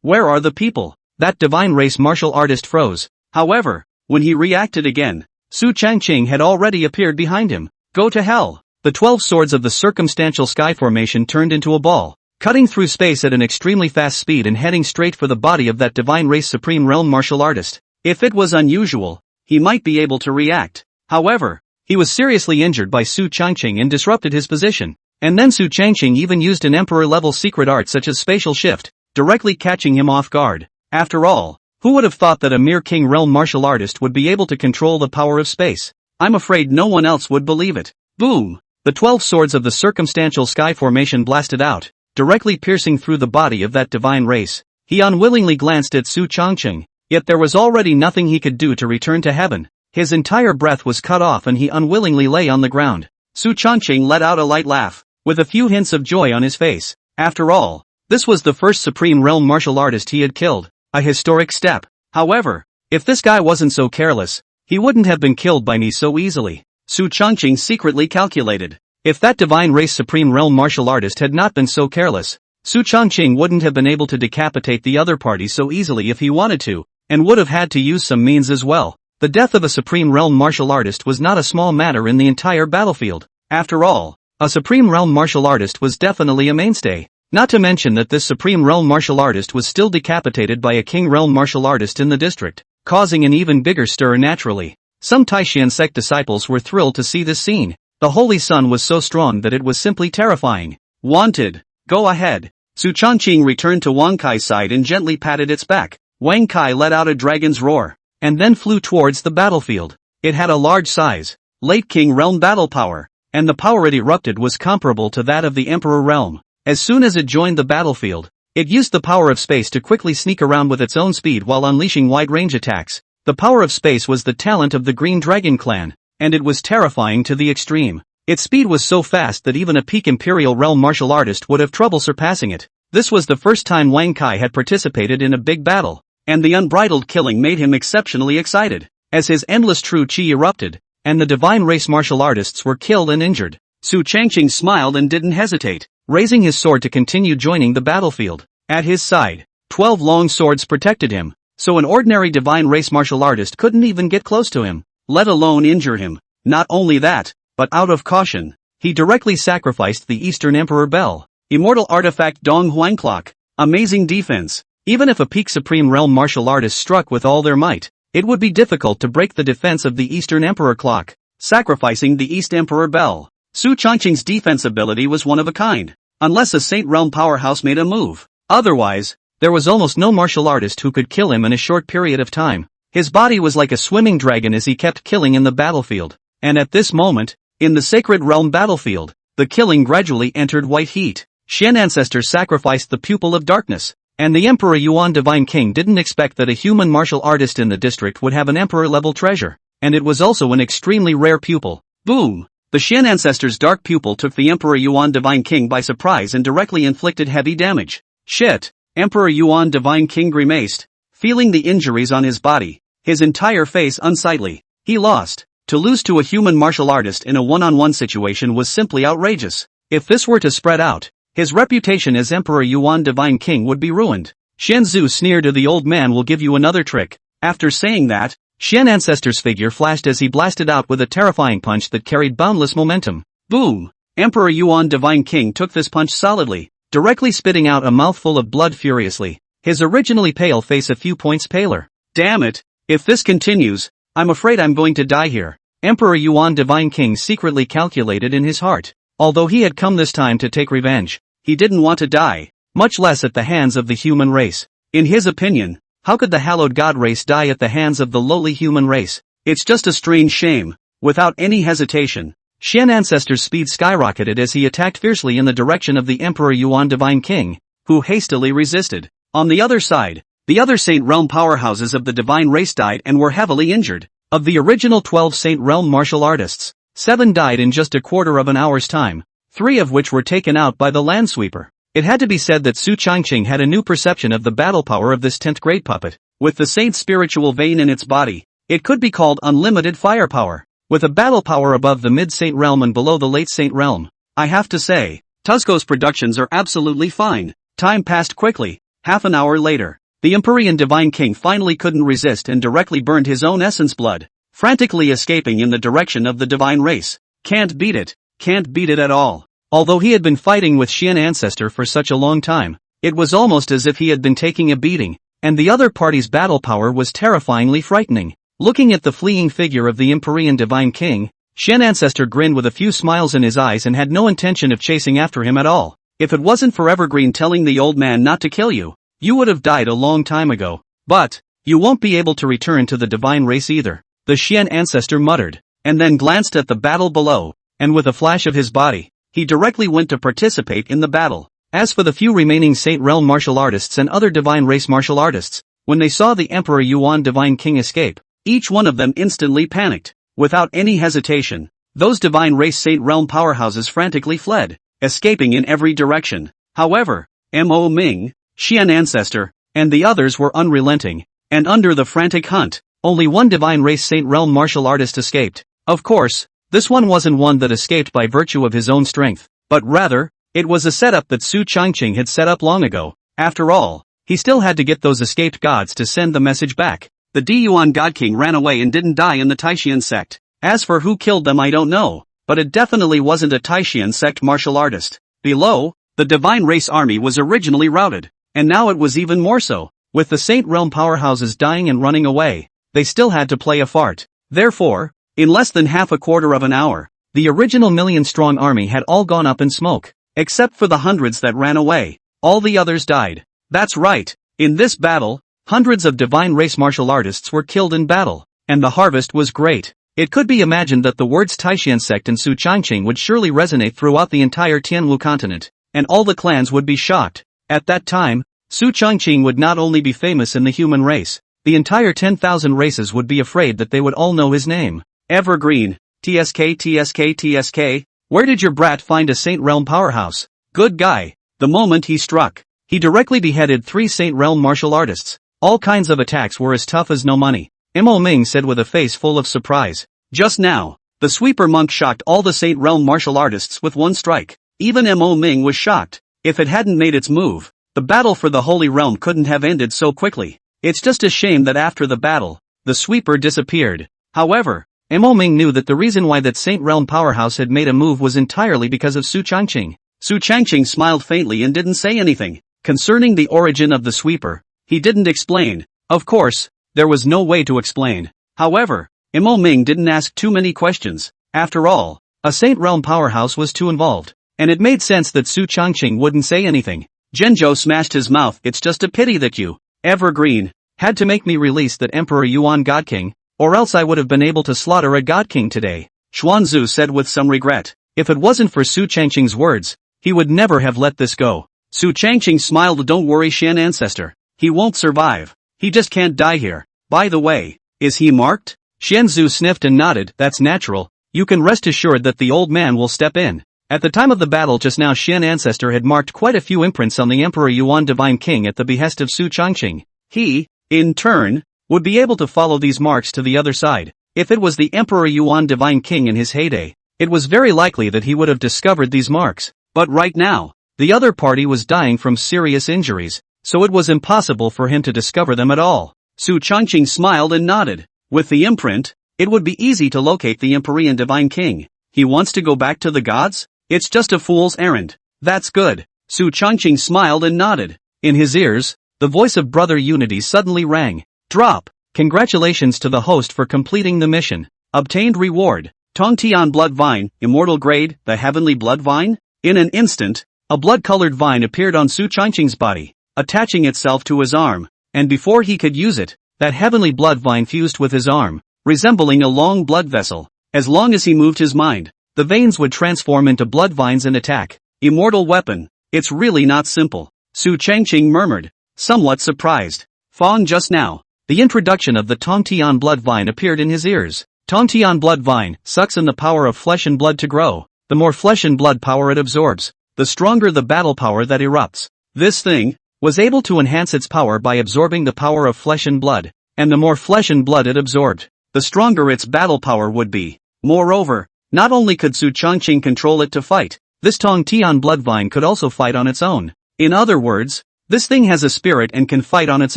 Where are the people? That divine race martial artist froze. However, when he reacted again, Su Changqing had already appeared behind him. Go to hell! The 12 swords of the circumstantial sky formation turned into a ball, cutting through space at an extremely fast speed and heading straight for the body of that divine race supreme realm martial artist. If it was unusual, he might be able to react. However, he was seriously injured by Su Changqing and disrupted his position. And then Su Changqing even used an emperor-level secret art such as spatial shift, directly catching him off guard. After all, who would have thought that a mere king realm martial artist would be able to control the power of space? I'm afraid no one else would believe it. Boom! The 12 swords of the circumstantial sky formation blasted out, directly piercing through the body of that divine race. He unwillingly glanced at Su Changqing, yet there was already nothing he could do to return to heaven. His entire breath was cut off and he unwillingly lay on the ground. Su Changqing let out a light laugh, with a few hints of joy on his face. After all, this was the first supreme realm martial artist he had killed, a historic step. However, if this guy wasn't so careless, he wouldn't have been killed by me so easily. Su Changqing secretly calculated. If that divine race supreme realm martial artist had not been so careless, Su Changqing wouldn't have been able to decapitate the other party so easily if he wanted to, and would have had to use some means as well. The death of a supreme realm martial artist was not a small matter in the entire battlefield. After all, a supreme realm martial artist was definitely a mainstay. Not to mention that this supreme realm martial artist was still decapitated by a king realm martial artist in the district, causing an even bigger stir naturally. Some Taishan sect disciples were thrilled to see this scene. The holy sun was so strong that it was simply terrifying. Wanted. Go ahead. Su Changqing returned to Wang Kai's side and gently patted its back. Wang Kai let out a dragon's roar, and then flew towards the battlefield. It had a large size, late king realm battle power, and the power it erupted was comparable to that of the emperor realm. As soon as it joined the battlefield, it used the power of space to quickly sneak around with its own speed while unleashing wide-range attacks. The power of space was the talent of the Green Dragon clan, and it was terrifying to the extreme. Its speed was so fast that even a peak Imperial realm martial artist would have trouble surpassing it. This was the first time Wang Kai had participated in a big battle, and the unbridled killing made him exceptionally excited. As his endless true chi erupted, and the divine race martial artists were killed and injured, Su Changqing smiled and didn't hesitate, raising his sword to continue joining the battlefield. At his side, 12 long swords protected him, so an ordinary divine race martial artist couldn't even get close to him, let alone injure him. Not only that, but out of caution, he directly sacrificed the Eastern Emperor Bell. Immortal artifact Dong Huang Clock. Amazing defense. Even if a peak supreme realm martial artist struck with all their might, it would be difficult to break the defense of the Eastern Emperor Clock. Sacrificing the East Emperor Bell. Su Changqing's defense ability was one of a kind, unless a Saint Realm powerhouse made a move. Otherwise, there was almost no martial artist who could kill him in a short period of time. His body was like a swimming dragon as he kept killing in the battlefield. And at this moment, in the Sacred Realm battlefield, the killing gradually entered white heat. Shen ancestors sacrificed the pupil of darkness, and the Emperor Yuan Divine King didn't expect that a human martial artist in the district would have an emperor-level treasure, and it was also an extremely rare pupil. Boom! The Shen ancestors' dark pupil took the Emperor Yuan Divine King by surprise and directly inflicted heavy damage. Shit! Emperor Yuan Divine King grimaced, feeling the injuries on his body, his entire face unsightly. He lost. To lose to a human martial artist in a one-on-one situation was simply outrageous. If this were to spread out, his reputation as Emperor Yuan Divine King would be ruined. Shen Zhu sneered, "The old man will give you another trick." After saying that, Shen Ancestor's figure flashed as he blasted out with a terrifying punch that carried boundless momentum. Boom! Emperor Yuan Divine King took this punch solidly, directly spitting out a mouthful of blood furiously, his originally pale face a few points paler. Damn it! If this continues, I'm afraid I'm going to die here. Emperor Yuan Divine King secretly calculated in his heart. Although he had come this time to take revenge, he didn't want to die, much less at the hands of the human race. In his opinion, how could the hallowed god race die at the hands of the lowly human race? It's just a strange shame. Without any hesitation, Shen Ancestor's speed skyrocketed as he attacked fiercely in the direction of the Emperor Yuan Divine King, who hastily resisted. On the other side, the other Saint Realm powerhouses of the divine race died and were heavily injured. Of the original 12 Saint Realm martial artists, 7 died in just a quarter of an hour's time, 3 of which were taken out by the Landsweeper. It had to be said that Su Changqing had a new perception of the battle power of this 10th grade puppet. With the Saint's spiritual vein in its body, it could be called unlimited firepower. With a battle power above the mid-Saint Realm and below the late Saint Realm, I have to say, Tuzco's productions are absolutely fine. Time passed quickly. Half an hour later, the Empyrean Divine King finally couldn't resist and directly burned his own essence blood, frantically escaping in the direction of the divine race. Can't beat it at all. Although he had been fighting with Xian Ancestor for such a long time, it was almost as if he had been taking a beating, and the other party's battle power was terrifyingly frightening. Looking at the fleeing figure of the Empyrean Divine King, Xian Ancestor grinned with a few smiles in his eyes and had no intention of chasing after him at all. If it wasn't for Evergreen telling the old man not to kill you, you would have died a long time ago. But you won't be able to return to the divine race either, the Xian Ancestor muttered, and then glanced at the battle below, and with a flash of his body, he directly went to participate in the battle. As for the few remaining Saint Realm martial artists and other divine race martial artists, when they saw the Emperor Yuan Divine King escape, each one of them instantly panicked. Without any hesitation, those divine race Saint Realm powerhouses frantically fled, escaping in every direction. However, Mo Ming, Xian Ancestor, and the others were unrelenting, and under the frantic hunt, only one divine race Saint Realm martial artist escaped. Of course, this one wasn't one that escaped by virtue of his own strength, but rather, it was a setup that Su Changqing had set up long ago. After all, he still had to get those escaped gods to send the message back. The Diyuan God King ran away and didn't die in the Taishian sect. As for who killed them, I don't know, but it definitely wasn't a Taishian sect martial artist. Below, the divine race army was originally routed, and now it was even more so. With the Saint Realm powerhouses dying and running away, they still had to play a fart. Therefore, in less than half a quarter of an hour, the original million-strong army had all gone up in smoke. Except for the hundreds that ran away, all the others died. That's right, in this battle, hundreds of divine race martial artists were killed in battle, and the harvest was great. It could be imagined that the words Taishian sect and Su Changqing would surely resonate throughout the entire Tianwu continent, and all the clans would be shocked. At that time, Su Changqing would not only be famous in the human race, the entire 10,000 races would be afraid that they would all know his name. Evergreen, TSK, where did your brat find a Saint Realm powerhouse? Good guy. The moment he struck, he directly beheaded 3 Saint Realm martial artists. All kinds of attacks were as tough as no money, Mo Ming said with a face full of surprise. Just now, the sweeper monk shocked all the Saint Realm martial artists with one strike. Even Mo Ming was shocked. If it hadn't made its move, the battle for the Holy Realm couldn't have ended so quickly. It's just a shame that after the battle, the sweeper disappeared. However, Mo Ming knew that the reason why that Saint Realm powerhouse had made a move was entirely because of Su Changqing. Su Changqing smiled faintly and didn't say anything. Concerning the origin of the sweeper, he didn't explain. Of course, there was no way to explain. However, Mo Ming didn't ask too many questions. After all, a Saint Realm powerhouse was too involved, and it made sense that Su Changqing wouldn't say anything. Zhenzhou smashed his mouth. It's just a pity that you, Evergreen, had to make me release that Emperor Yuan God King, or else I would have been able to slaughter a God King today, Xuanzu said with some regret. If it wasn't for Su Changqing's words, he would never have let this go. Su Changqing smiled. Don't worry, Xian Ancestor. He won't survive. He just can't die here. By the way, is he marked? Xianzu sniffed and nodded. That's natural. You can rest assured that the old man will step in. At the time of the battle just now, Xian Ancestor had marked quite a few imprints on the Emperor Yuan Divine King at the behest of Su Changqing. He, in turn, would be able to follow these marks to the other side. If it was the Emperor Yuan Divine King in his heyday, it was very likely that he would have discovered these marks. But right now, the other party was dying from serious injuries, so it was impossible for him to discover them at all. Su Changqing smiled and nodded. With the imprint, it would be easy to locate the Empyrean Divine King. He wants to go back to the gods? It's just a fool's errand. That's good. Su Changqing smiled and nodded. In his ears, the voice of Brother Unity suddenly rang. Drop. Congratulations to the host for completing the mission. Obtained reward. Tongtian Blood Vine, Immortal Grade, the Heavenly Blood Vine? In an instant, a blood-colored vine appeared on Su Changqing's body, attaching itself to his arm, and before he could use it, that heavenly blood vine fused with his arm, resembling a long blood vessel. As long as he moved his mind, the veins would transform into blood vines and attack. Immortal weapon. It's really not simple, Su Changqing murmured, somewhat surprised. Fong just now. The introduction of the Tongtian blood vine appeared in his ears. Tongtian blood vine sucks in the power of flesh and blood to grow. The more flesh and blood power it absorbs, the stronger the battle power that erupts. This thing was able to enhance its power by absorbing the power of flesh and blood, and the more flesh and blood it absorbed, the stronger its battle power would be. Moreover, not only could Su Changqing control it to fight, this Tongtian blood vine could also fight on its own. In other words, this thing has a spirit and can fight on its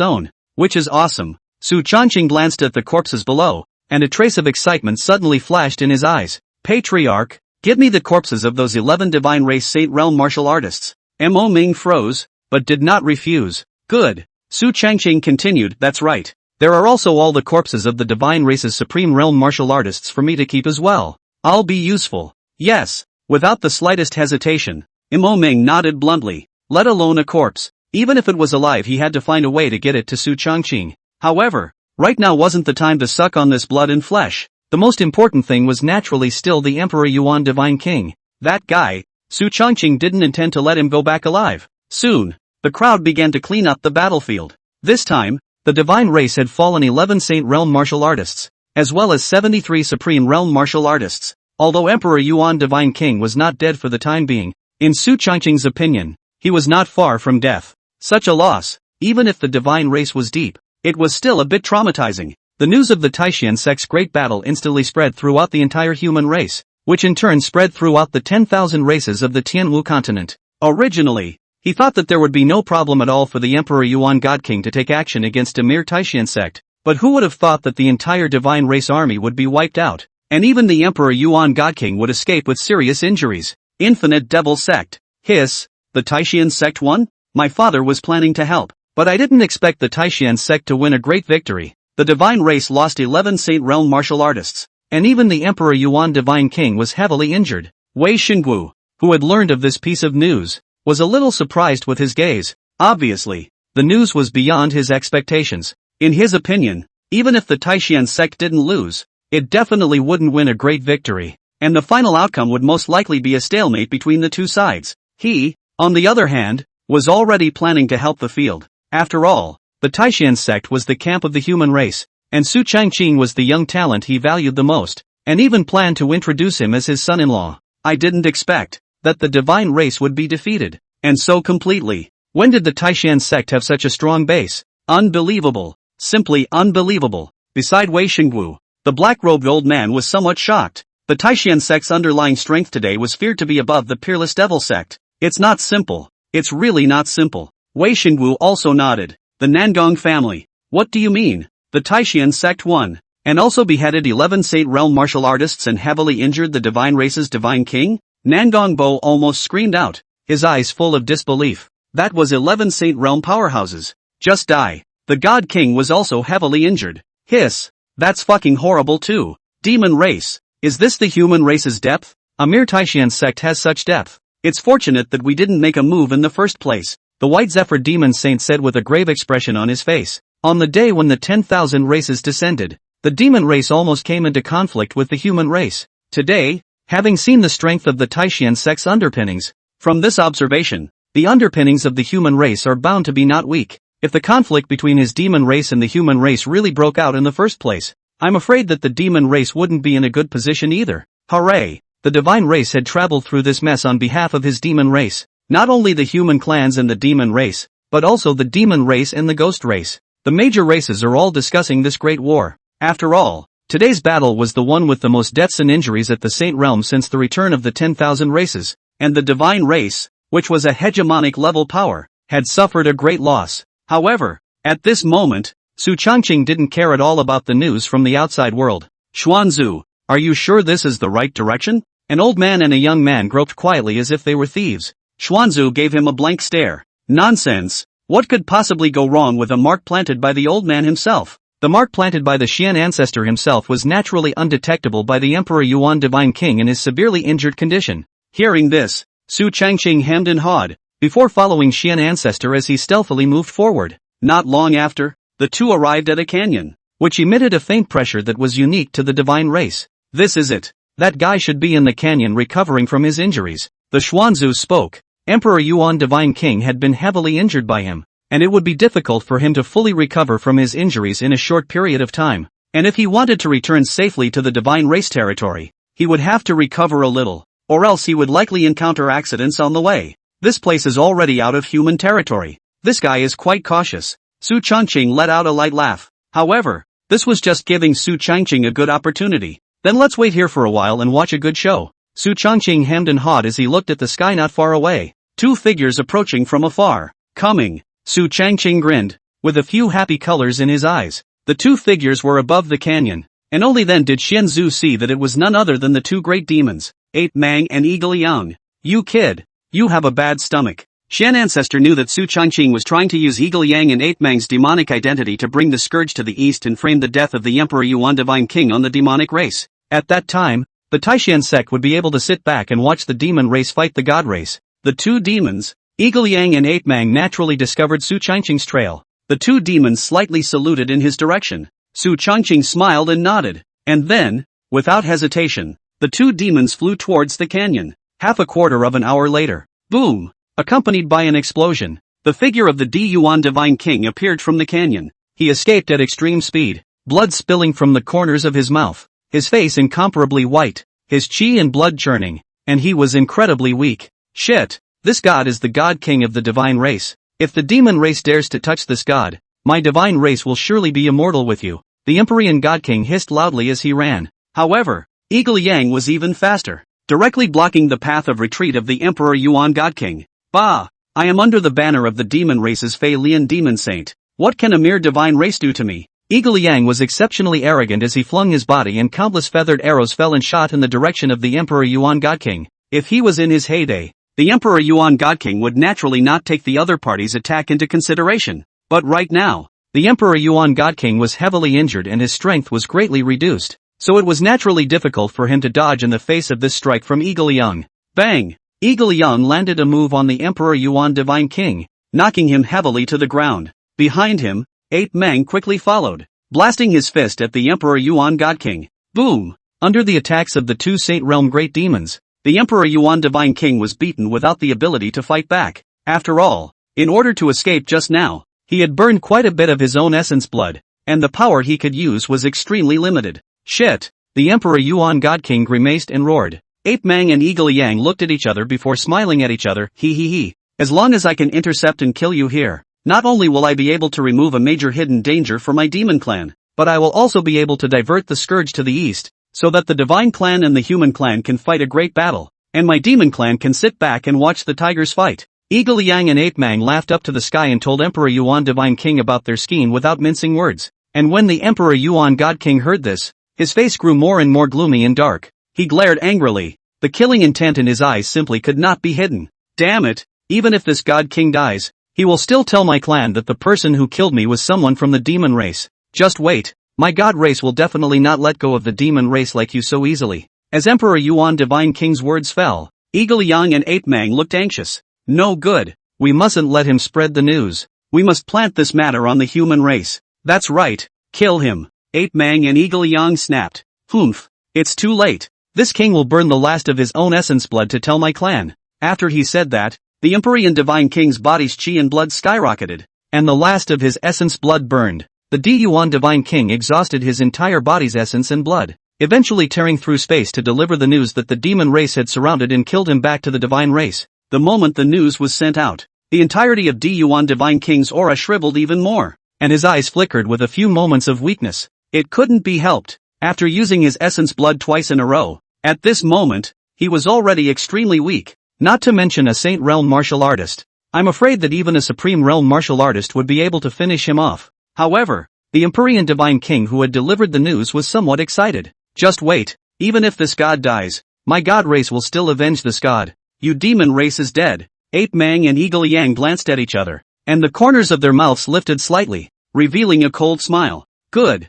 own, which is awesome. Su Changqing glanced at the corpses below, and a trace of excitement suddenly flashed in his eyes. Patriarch, Give me the corpses of those 11 divine race Saint Realm martial artists. Mo Ming froze, but did not refuse. Good. Su Changqing continued, that's right. There are also all the corpses of the divine race's supreme realm martial artists for me to keep as well. I'll be useful. Yes. Without the slightest hesitation, Mo Ming nodded bluntly. Let alone a corpse. Even if it was alive, he had to find a way to get it to Su Changqing. However, right now wasn't the time to suck on this blood and flesh. The most important thing was naturally still the Emperor Yuan Divine King. That guy. Su Changqing didn't intend to let him go back alive. Soon, the crowd began to clean up the battlefield. This time, the divine race had fallen 11 Saint Realm martial artists, as well as 73 Supreme Realm martial artists. Although Emperor Yuan Divine King was not dead for the time being, in Su Changqing's opinion, he was not far from death. Such a loss, even if the divine race was deep, it was still a bit traumatizing. The news of the Taishan sect's great battle instantly spread throughout the entire human race, which in turn spread throughout the 10,000 races of the Tianwu continent. Originally, he thought that there would be no problem at all for the Emperor Yuan God King to take action against a mere Taishan sect, but who would have thought that the entire divine race army would be wiped out, and even the Emperor Yuan God King would escape with serious injuries. Infinite Devil Sect. Hiss. The Taishan sect won? My father was planning to help, but I didn't expect the Taishan sect to win a great victory. The divine race lost 11 Saint Realm martial artists, and even the Emperor Yuan Divine King was heavily injured. Wei Xingguo, who had learned of this piece of news, was a little surprised with his gaze. Obviously, the news was beyond his expectations. In his opinion, even if the Taishan sect didn't lose, it definitely wouldn't win a great victory, and the final outcome would most likely be a stalemate between the two sides. He, on the other hand, was already planning to help the field. After all, the Taishan sect was the camp of the human race, and Su Changqing was the young talent he valued the most, and even planned to introduce him as his son-in-law. I didn't expect that the divine race would be defeated, and so completely. When did the Taishan sect have such a strong base? Unbelievable. Simply unbelievable. Beside Wei Xingguo, the black-robed old man was somewhat shocked. The Taishan sect's underlying strength today was feared to be above the peerless devil sect. It's not simple. It's really not simple. Wei Xingguo also nodded. The Nangong family. What do you mean? The Taishan sect won, and also beheaded 11 Saint Realm martial artists and heavily injured the divine race's divine king? Nangong Bo almost screamed out, his eyes full of disbelief. That was 11 Saint Realm powerhouses. Just die. The God King was also heavily injured. Hiss. That's fucking horrible too. Demon race. Is this the human race's depth? A mere Taishan sect has such depth. It's fortunate that we didn't make a move in the first place, the White Zephyr Demon Saint said with a grave expression on his face. On the day when the 10,000 races descended, the demon race almost came into conflict with the human race. Today, having seen the strength of the Taishan sect's underpinnings, from this observation, the underpinnings of the human race are bound to be not weak. If the conflict between his demon race and the human race really broke out in the first place, I'm afraid that the demon race wouldn't be in a good position either. Hooray! The divine race had traveled through this mess on behalf of his demon race. Not only the human clans and the demon race, but also the demon race and the ghost race. The major races are all discussing this great war. After all, today's battle was the one with the most deaths and injuries at the Saint Realm since the return of the 10,000 races, and the divine race, which was a hegemonic level power, had suffered a great loss. However, at this moment, Su Changqing didn't care at all about the news from the outside world. Xuanzu, are you sure this is the right direction? An old man and a young man groped quietly as if they were thieves. Xuanzu gave him a blank stare. Nonsense. What could possibly go wrong with a mark planted by the old man himself? The mark planted by the Xian ancestor himself was naturally undetectable by the Emperor Yuan Divine King in his severely injured condition. Hearing this, Su Changqing hemmed and hawed, before following Xian ancestor as he stealthily moved forward. Not long after, the two arrived at a canyon, which emitted a faint pressure that was unique to the divine race. This is it. That guy should be in the canyon recovering from his injuries. The Xuanzu spoke. Emperor Yuan Divine King had been heavily injured by him, and it would be difficult for him to fully recover from his injuries in a short period of time. And if he wanted to return safely to the divine race territory, he would have to recover a little, or else he would likely encounter accidents on the way. This place is already out of human territory. This guy is quite cautious. Su Changqing let out a light laugh. However, this was just giving Su Changqing a good opportunity. Then let's wait here for a while and watch a good show. Su Changqing hemmed and hawed as he looked at the sky not far away. Two figures approaching from afar. Coming. Su Changqing grinned, with a few happy colors in his eyes. The two figures were above the canyon, and only then did Xianzhu see that it was none other than the two great demons. Ape Mang and Eagle Young. You kid. You have a bad stomach. Shen Ancestor knew that Su Changqing was trying to use Eagle Yang and Ape Mang's demonic identity to bring the scourge to the east and frame the death of the Emperor Yuan Divine King on the demonic race. At that time, the Taishan sect would be able to sit back and watch the demon race fight the god race. The two demons, Eagle Yang and Ape Mang, naturally discovered Su Changqing's trail. The two demons slightly saluted in his direction. Su Changqing smiled and nodded. And then, without hesitation, the two demons flew towards the canyon. Half a quarter of an hour later, boom! Accompanied by an explosion, the figure of the Yuan Divine King appeared from the canyon. He escaped at extreme speed, blood spilling from the corners of his mouth, his face incomparably white, his chi and blood churning, and he was incredibly weak. Shit! This god is the god king of the divine race. If the demon race dares to touch this god, my divine race will surely be immortal with you. The Empyrean God King hissed loudly as he ran. However, Eagle Yang was even faster, directly blocking the path of retreat of the Emperor Yuan God King. Bah! I am under the banner of the demon race's Fei Lian demon saint. What can a mere divine race do to me? Eagle Yang was exceptionally arrogant as he flung his body, and countless feathered arrows fell and shot in the direction of the Emperor Yuan God King. If he was in his heyday, the Emperor Yuan God King would naturally not take the other party's attack into consideration. But right now, the Emperor Yuan God King was heavily injured and his strength was greatly reduced, so it was naturally difficult for him to dodge in the face of this strike from Eagle Yang. Bang! Eagle Yang landed a move on the Emperor Yuan Divine King, knocking him heavily to the ground. Behind him, Ape Mang quickly followed, blasting his fist at the Emperor Yuan God King. Boom! Under the attacks of the two Saint Realm Great Demons, the Emperor Yuan Divine King was beaten without the ability to fight back. After all, in order to escape just now, he had burned quite a bit of his own essence blood, and the power he could use was extremely limited. Shit! The Emperor Yuan God King grimaced and roared. Ape Mang and Eagle Yang looked at each other before smiling at each other. He. As long as I can intercept and kill you here, not only will I be able to remove a major hidden danger for my demon clan, but I will also be able to divert the scourge to the east, so that the divine clan and the human clan can fight a great battle, and my demon clan can sit back and watch the tigers fight. Eagle Yang and Ape Mang laughed up to the sky and told Emperor Yuan Divine King about their scheme without mincing words. And when the Emperor Yuan God King heard this, his face grew more and more gloomy and dark. He glared angrily. The killing intent in his eyes simply could not be hidden. Damn it, even if this God King dies, he will still tell my clan that the person who killed me was someone from the demon race. Just wait, my god race will definitely not let go of the demon race like you so easily. As Emperor Yuan Divine King's words fell, Eagle Yang and Ape Mang looked anxious. No good, we mustn't let him spread the news. We must plant this matter on the human race. That's right, kill him. Ape Mang and Eagle Yang snapped. Humph, it's too late. This king will burn the last of his own essence blood to tell my clan. After he said that, the Empyrean Divine King's body's chi and blood skyrocketed, and the last of his essence blood burned. The Yuan Divine King exhausted his entire body's essence and blood, eventually tearing through space to deliver the news that the demon race had surrounded and killed him back to the divine race. The moment the news was sent out, the entirety of Yuan Divine King's aura shriveled even more, and his eyes flickered with a few moments of weakness. It couldn't be helped. After using his essence blood twice in a row, at this moment, he was already extremely weak, not to mention a Saint Realm martial artist. I'm afraid that even a Supreme Realm martial artist would be able to finish him off. However, the Empyrean Divine King who had delivered the news was somewhat excited. Just wait, even if this god dies, my god race will still avenge this god. You demon race is dead. Ape Mang and Eagle Yang glanced at each other, and the corners of their mouths lifted slightly, revealing a cold smile. Good.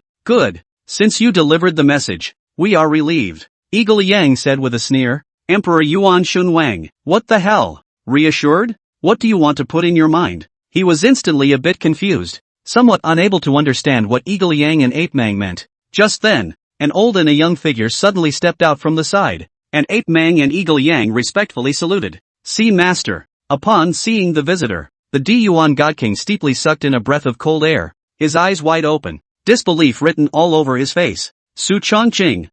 Since you delivered the message, we are relieved. Eagle Yang said with a sneer. Emperor Yuan Shunwang, what the hell? Reassured? What do you want to put in your mind? He was instantly a bit confused, somewhat unable to understand what Eagle Yang and Ape Mang meant. Just then, an old and a young figure suddenly stepped out from the side, and Ape Mang and Eagle Yang respectfully saluted. See master. Upon seeing the visitor, the Yuan God King steeply sucked in a breath of cold air, his eyes wide open, disbelief written all over his face. Su Changqing,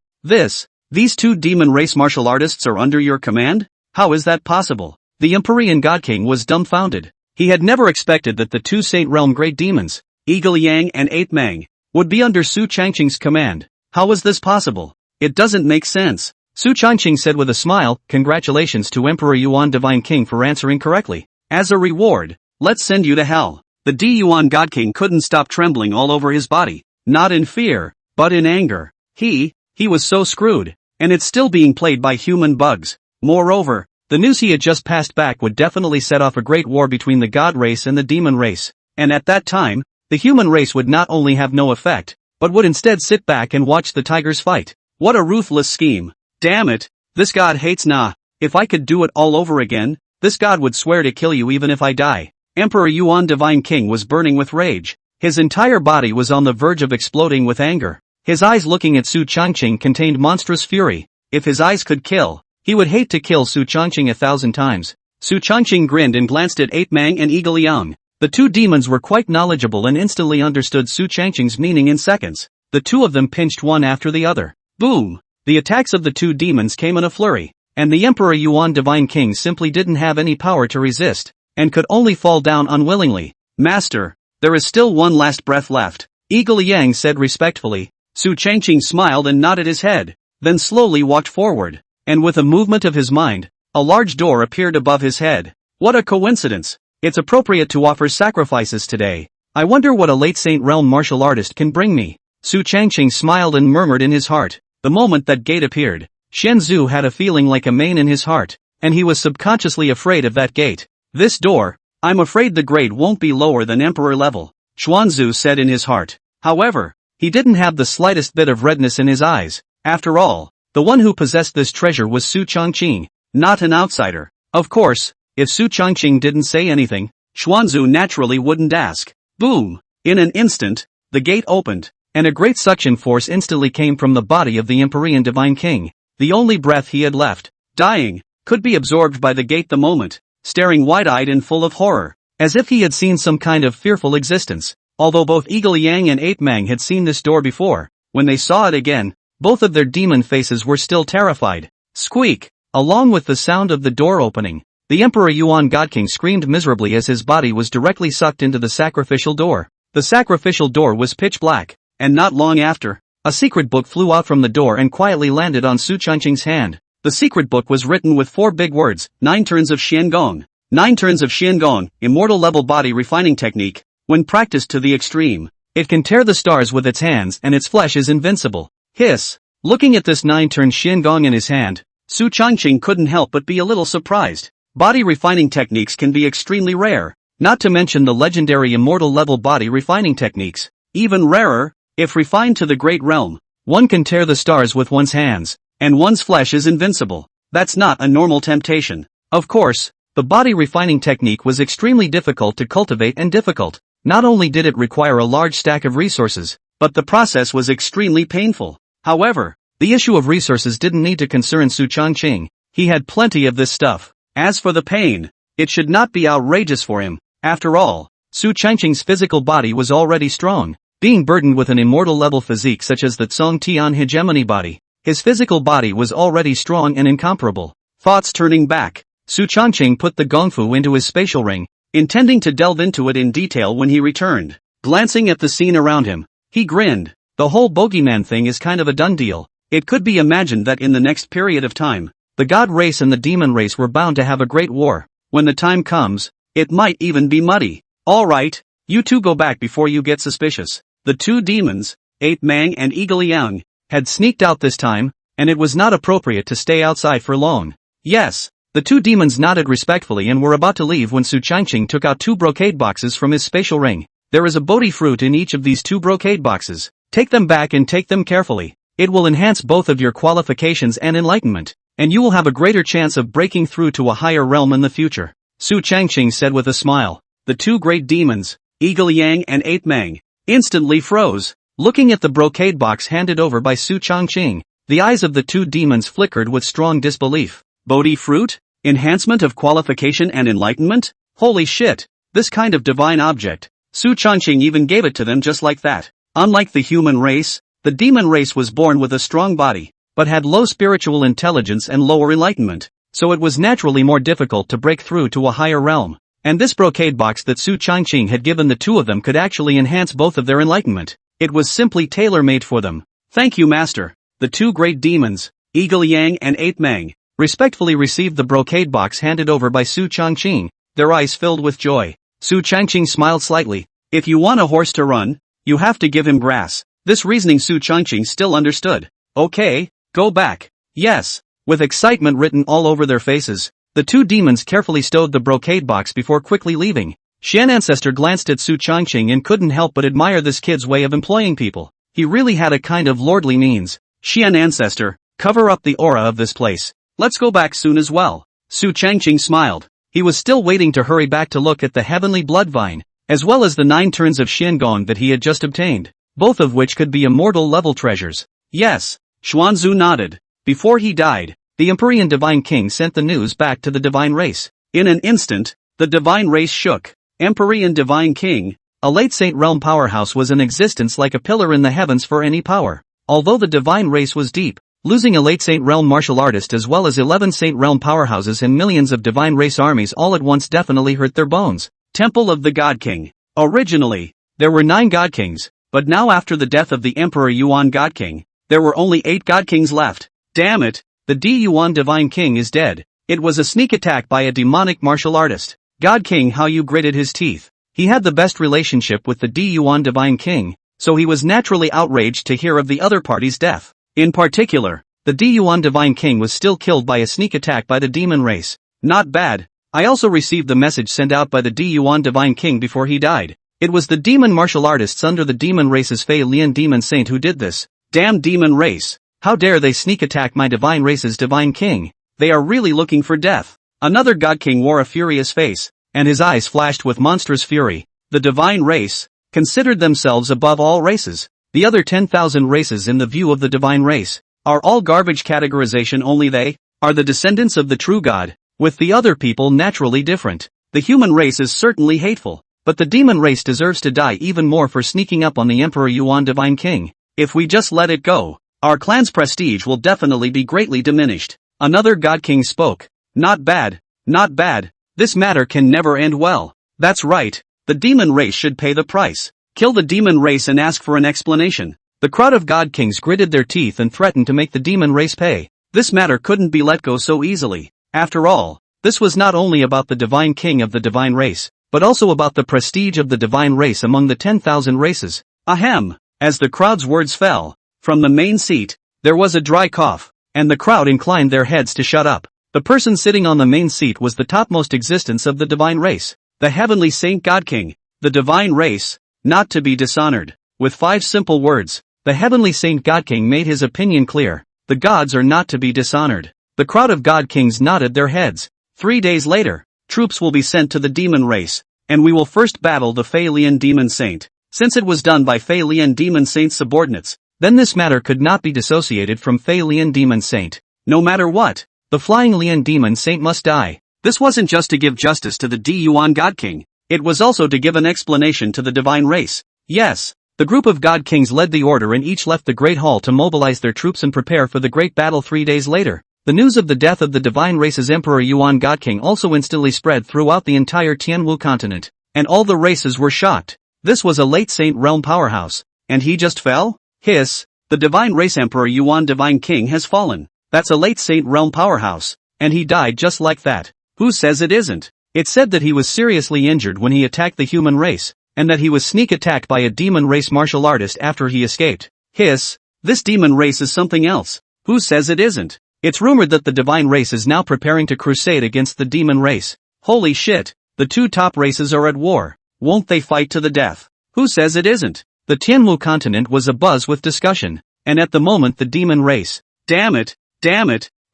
these two demon race martial artists are under your command? How is that possible? The Empyrean God King was dumbfounded. He had never expected that the two Saint Realm Great Demons, Eagle Yang and Ape Mang, would be under Su Changqing's command. How was this possible? It doesn't make sense. Su Changqing said with a smile, congratulations to Emperor Yuan Divine King for answering correctly. As a reward, let's send you to hell. The Yuan God King couldn't stop trembling all over his body, not in fear, but in anger. He was so screwed. and it's still being played by human bugs. Moreover, the news he had just passed back would definitely set off a great war between the god race and the demon race, and at that time, the human race would not only have no effect, but would instead sit back and watch the tigers fight. What a ruthless scheme. Damn it, this god hates Nah. If I could do it all over again, this god would swear to kill you even if I die. Emperor Yuan Divine King was burning with rage. His entire body was on the verge of exploding with anger. His eyes looking at Su Changqing contained monstrous fury. If his eyes could kill, he would hate to kill Su Changqing 1,000 times. Su Changqing grinned and glanced at Ape Mang and Eagle Yang. The two demons were quite knowledgeable and instantly understood Su Changqing's meaning in seconds. The two of them pinched one after the other. Boom! The attacks of the two demons came in a flurry, and the Emperor Yuan Divine King simply didn't have any power to resist, and could only fall down unwillingly. Master, there is still one last breath left, Eagle Yang said respectfully. Su Changqing smiled and nodded his head, then slowly walked forward, and with a movement of his mind, a large door appeared above his head. What a coincidence! It's appropriate to offer sacrifices today. I wonder what a late Saint Realm martial artist can bring me. Su Changqing smiled and murmured in his heart. The moment that gate appeared, Shen Zhu had a feeling like a mane in his heart, and he was subconsciously afraid of that gate. This door, I'm afraid the grade won't be lower than Emperor level, Xuanzu said in his heart. However, he didn't have the slightest bit of redness in his eyes. After all, the one who possessed this treasure was Su Changqing, not an outsider. Of course, if Su Changqing didn't say anything, Xuanzu naturally wouldn't ask. Boom! In an instant, the gate opened, and a great suction force instantly came from the body of the Empyrean Divine King. The only breath he had left, dying, could be absorbed by the gate the moment, staring wide-eyed and full of horror, as if he had seen some kind of fearful existence. Although both Eagle Yang and Ape Mang had seen this door before, when they saw it again, both of their demon faces were still terrified. Squeak! Along with the sound of the door opening, the Emperor Yuan God King screamed miserably as his body was directly sucked into the sacrificial door. The sacrificial door was pitch black, and not long after, a secret book flew out from the door and quietly landed on Su Changqing's hand. The secret book was written with 4 big words: 9 turns of Xiangong. 9 turns of Xiangong, immortal level body refining technique. When practiced to the extreme, it can tear the stars with its hands and its flesh is invincible. Hiss! Looking at this 9-turn Xiangong in his hand, Su Changqing couldn't help but be a little surprised. Body refining techniques can be extremely rare, not to mention the legendary immortal level body refining techniques. Even rarer, if refined to the great realm, one can tear the stars with one's hands, and one's flesh is invincible. That's not a normal temptation. Of course, the body refining technique was extremely difficult to cultivate and difficult. Not only did it require a large stack of resources, but the process was extremely painful. However, the issue of resources didn't need to concern Su Changqing. He had plenty of this stuff. As for the pain, it should not be outrageous for him. After all, Su Changqing's physical body was already strong. Being burdened with an immortal level physique such as the Tsong Tian hegemony body, his physical body was already strong and incomparable. Thoughts turning back, Su Changqing put the gongfu into his spatial ring, intending to delve into it in detail when he returned. Glancing at the scene around him, he grinned. The whole bogeyman thing is kind of a done deal. It could be imagined that in the next period of time, the god race and the demon race were bound to have a great war. When the time comes, it might even be muddy. Alright, you two go back before you get suspicious. The two demons, Ape Mang and Eagle Yang, had sneaked out this time, and it was not appropriate to stay outside for long. Yes, the two demons nodded respectfully and were about to leave when Su Changqing took out 2 brocade boxes from his spatial ring. There is a bodhi fruit in each of these 2 brocade boxes. Take them back and take them carefully. It will enhance both of your qualifications and enlightenment, and you will have a greater chance of breaking through to a higher realm in the future, Su Changqing said with a smile. The 2 great demons, Eagle Yang and Ape Mang, instantly froze. Looking at the brocade box handed over by Su Changqing, the eyes of the 2 demons flickered with strong disbelief. Bodhi fruit? Enhancement of qualification and enlightenment? Holy shit! This kind of divine object. Su Changqing even gave it to them just like that. Unlike the human race, the demon race was born with a strong body, but had low spiritual intelligence and lower enlightenment, so it was naturally more difficult to break through to a higher realm. And this brocade box that Su Changqing had given the 2 of them could actually enhance both of their enlightenment. It was simply tailor-made for them. Thank you, Master. The 2 great demons, Eagle Yang and Ape Mang, respectfully received the brocade box handed over by Su Changqing, their eyes filled with joy. Su Changqing smiled slightly. If you want a horse to run, you have to give him grass. This reasoning Su Changqing still understood. Okay, go back. Yes. With excitement written all over their faces, the two demons carefully stowed the brocade box before quickly leaving. Xian Ancestor glanced at Su Changqing and couldn't help but admire this kid's way of employing people. He really had a kind of lordly means. Xian Ancestor, cover up the aura of this place. Let's go back soon as well. Su Changqing smiled. He was still waiting to hurry back to look at the heavenly blood vine, as well as the 9 turns of Xiangong that he had just obtained, both of which could be immortal level treasures. Yes. Xuanzu nodded. Before he died, the Empyrean Divine King sent the news back to the divine race. In an instant, the divine race shook. Empyrean Divine King, a late Saint Realm powerhouse, was in existence like a pillar in the heavens for any power. Although the divine race was deep, losing a late Saint Realm martial artist as well as 11 Saint Realm powerhouses and millions of divine race armies all at once definitely hurt their bones. Temple of the God King. Originally, there were 9 God Kings, but now after the death of the Emperor Yuan God King, there were only 8 God Kings left. Damn it, the D Yuan Divine King is dead. It was a sneak attack by a demonic martial artist. God King Hao Yu gritted his teeth. He had the best relationship with the D Yuan Divine King, so he was naturally outraged to hear of the other party's death. In particular, the D Yuan Divine King was still killed by a sneak attack by the demon race. Not bad. I also received the message sent out by the D Yuan Divine King before he died. It was the demon martial artists under the demon race's Fei Lian Demon Saint who did this. Damn demon race. How dare they sneak attack my divine race's divine king? They are really looking for death. Another God King wore a furious face, and his eyes flashed with monstrous fury. The divine race considered themselves above all races. The other 10,000 races in the view of the divine race are all garbage categorization. Only they are the descendants of the true God, with the other people naturally different. The human race is certainly hateful, but the demon race deserves to die even more for sneaking up on the Emperor Yuan Divine King. If we just let it go, our clan's prestige will definitely be greatly diminished. Another God King spoke. Not bad, not bad. This matter can never end well. That's right, the demon race should pay the price. Kill the demon race and ask for an explanation. The crowd of God Kings gritted their teeth and threatened to make the demon race pay. This matter couldn't be let go so easily. After all, this was not only about the divine king of the divine race, but also about the prestige of the divine race among the 10,000 races. Ahem. As the crowd's words fell from the main seat, there was a dry cough, and the crowd inclined their heads to shut up. The person sitting on the main seat was the topmost existence of the divine race, the heavenly Saint God King, the divine race, not to be dishonored. With 5 simple words, the heavenly Saint God King made his opinion clear. The gods are not to be dishonored. The crowd of God Kings nodded their heads. 3 days later, troops will be sent to the demon race, and we will first battle the Fei Lian Demon Saint. Since it was done by Fei Lian Demon Saint's subordinates, then this matter could not be dissociated from Fei Lian Demon Saint. No matter what, the Flying Lian Demon Saint must die. This wasn't just to give justice to the D Yuan God King, it was also to give an explanation to the divine race. Yes, the group of God Kings led the order and each left the Great Hall to mobilize their troops and prepare for the great battle. 3 days later, the news of the death of the divine race's Emperor Yuan God King also instantly spread throughout the entire Tianwu continent, and all the races were shocked. This was a late Saint Realm powerhouse, and he just fell? Hiss, the divine race Emperor Yuan Divine King has fallen. That's a late Saint Realm powerhouse, and he died just like that. Who says it isn't? It's said that he was seriously injured when he attacked the human race, and that he was sneak attacked by a demon race martial artist after he escaped. Hiss, this demon race is something else. Who says it isn't? It's rumored that the divine race is now preparing to crusade against the demon race. Holy shit, the 2 top races are at war. Won't they fight to the death? Who says it isn't? The Tianwu continent was abuzz with discussion, and at the moment the demon race. Damn it,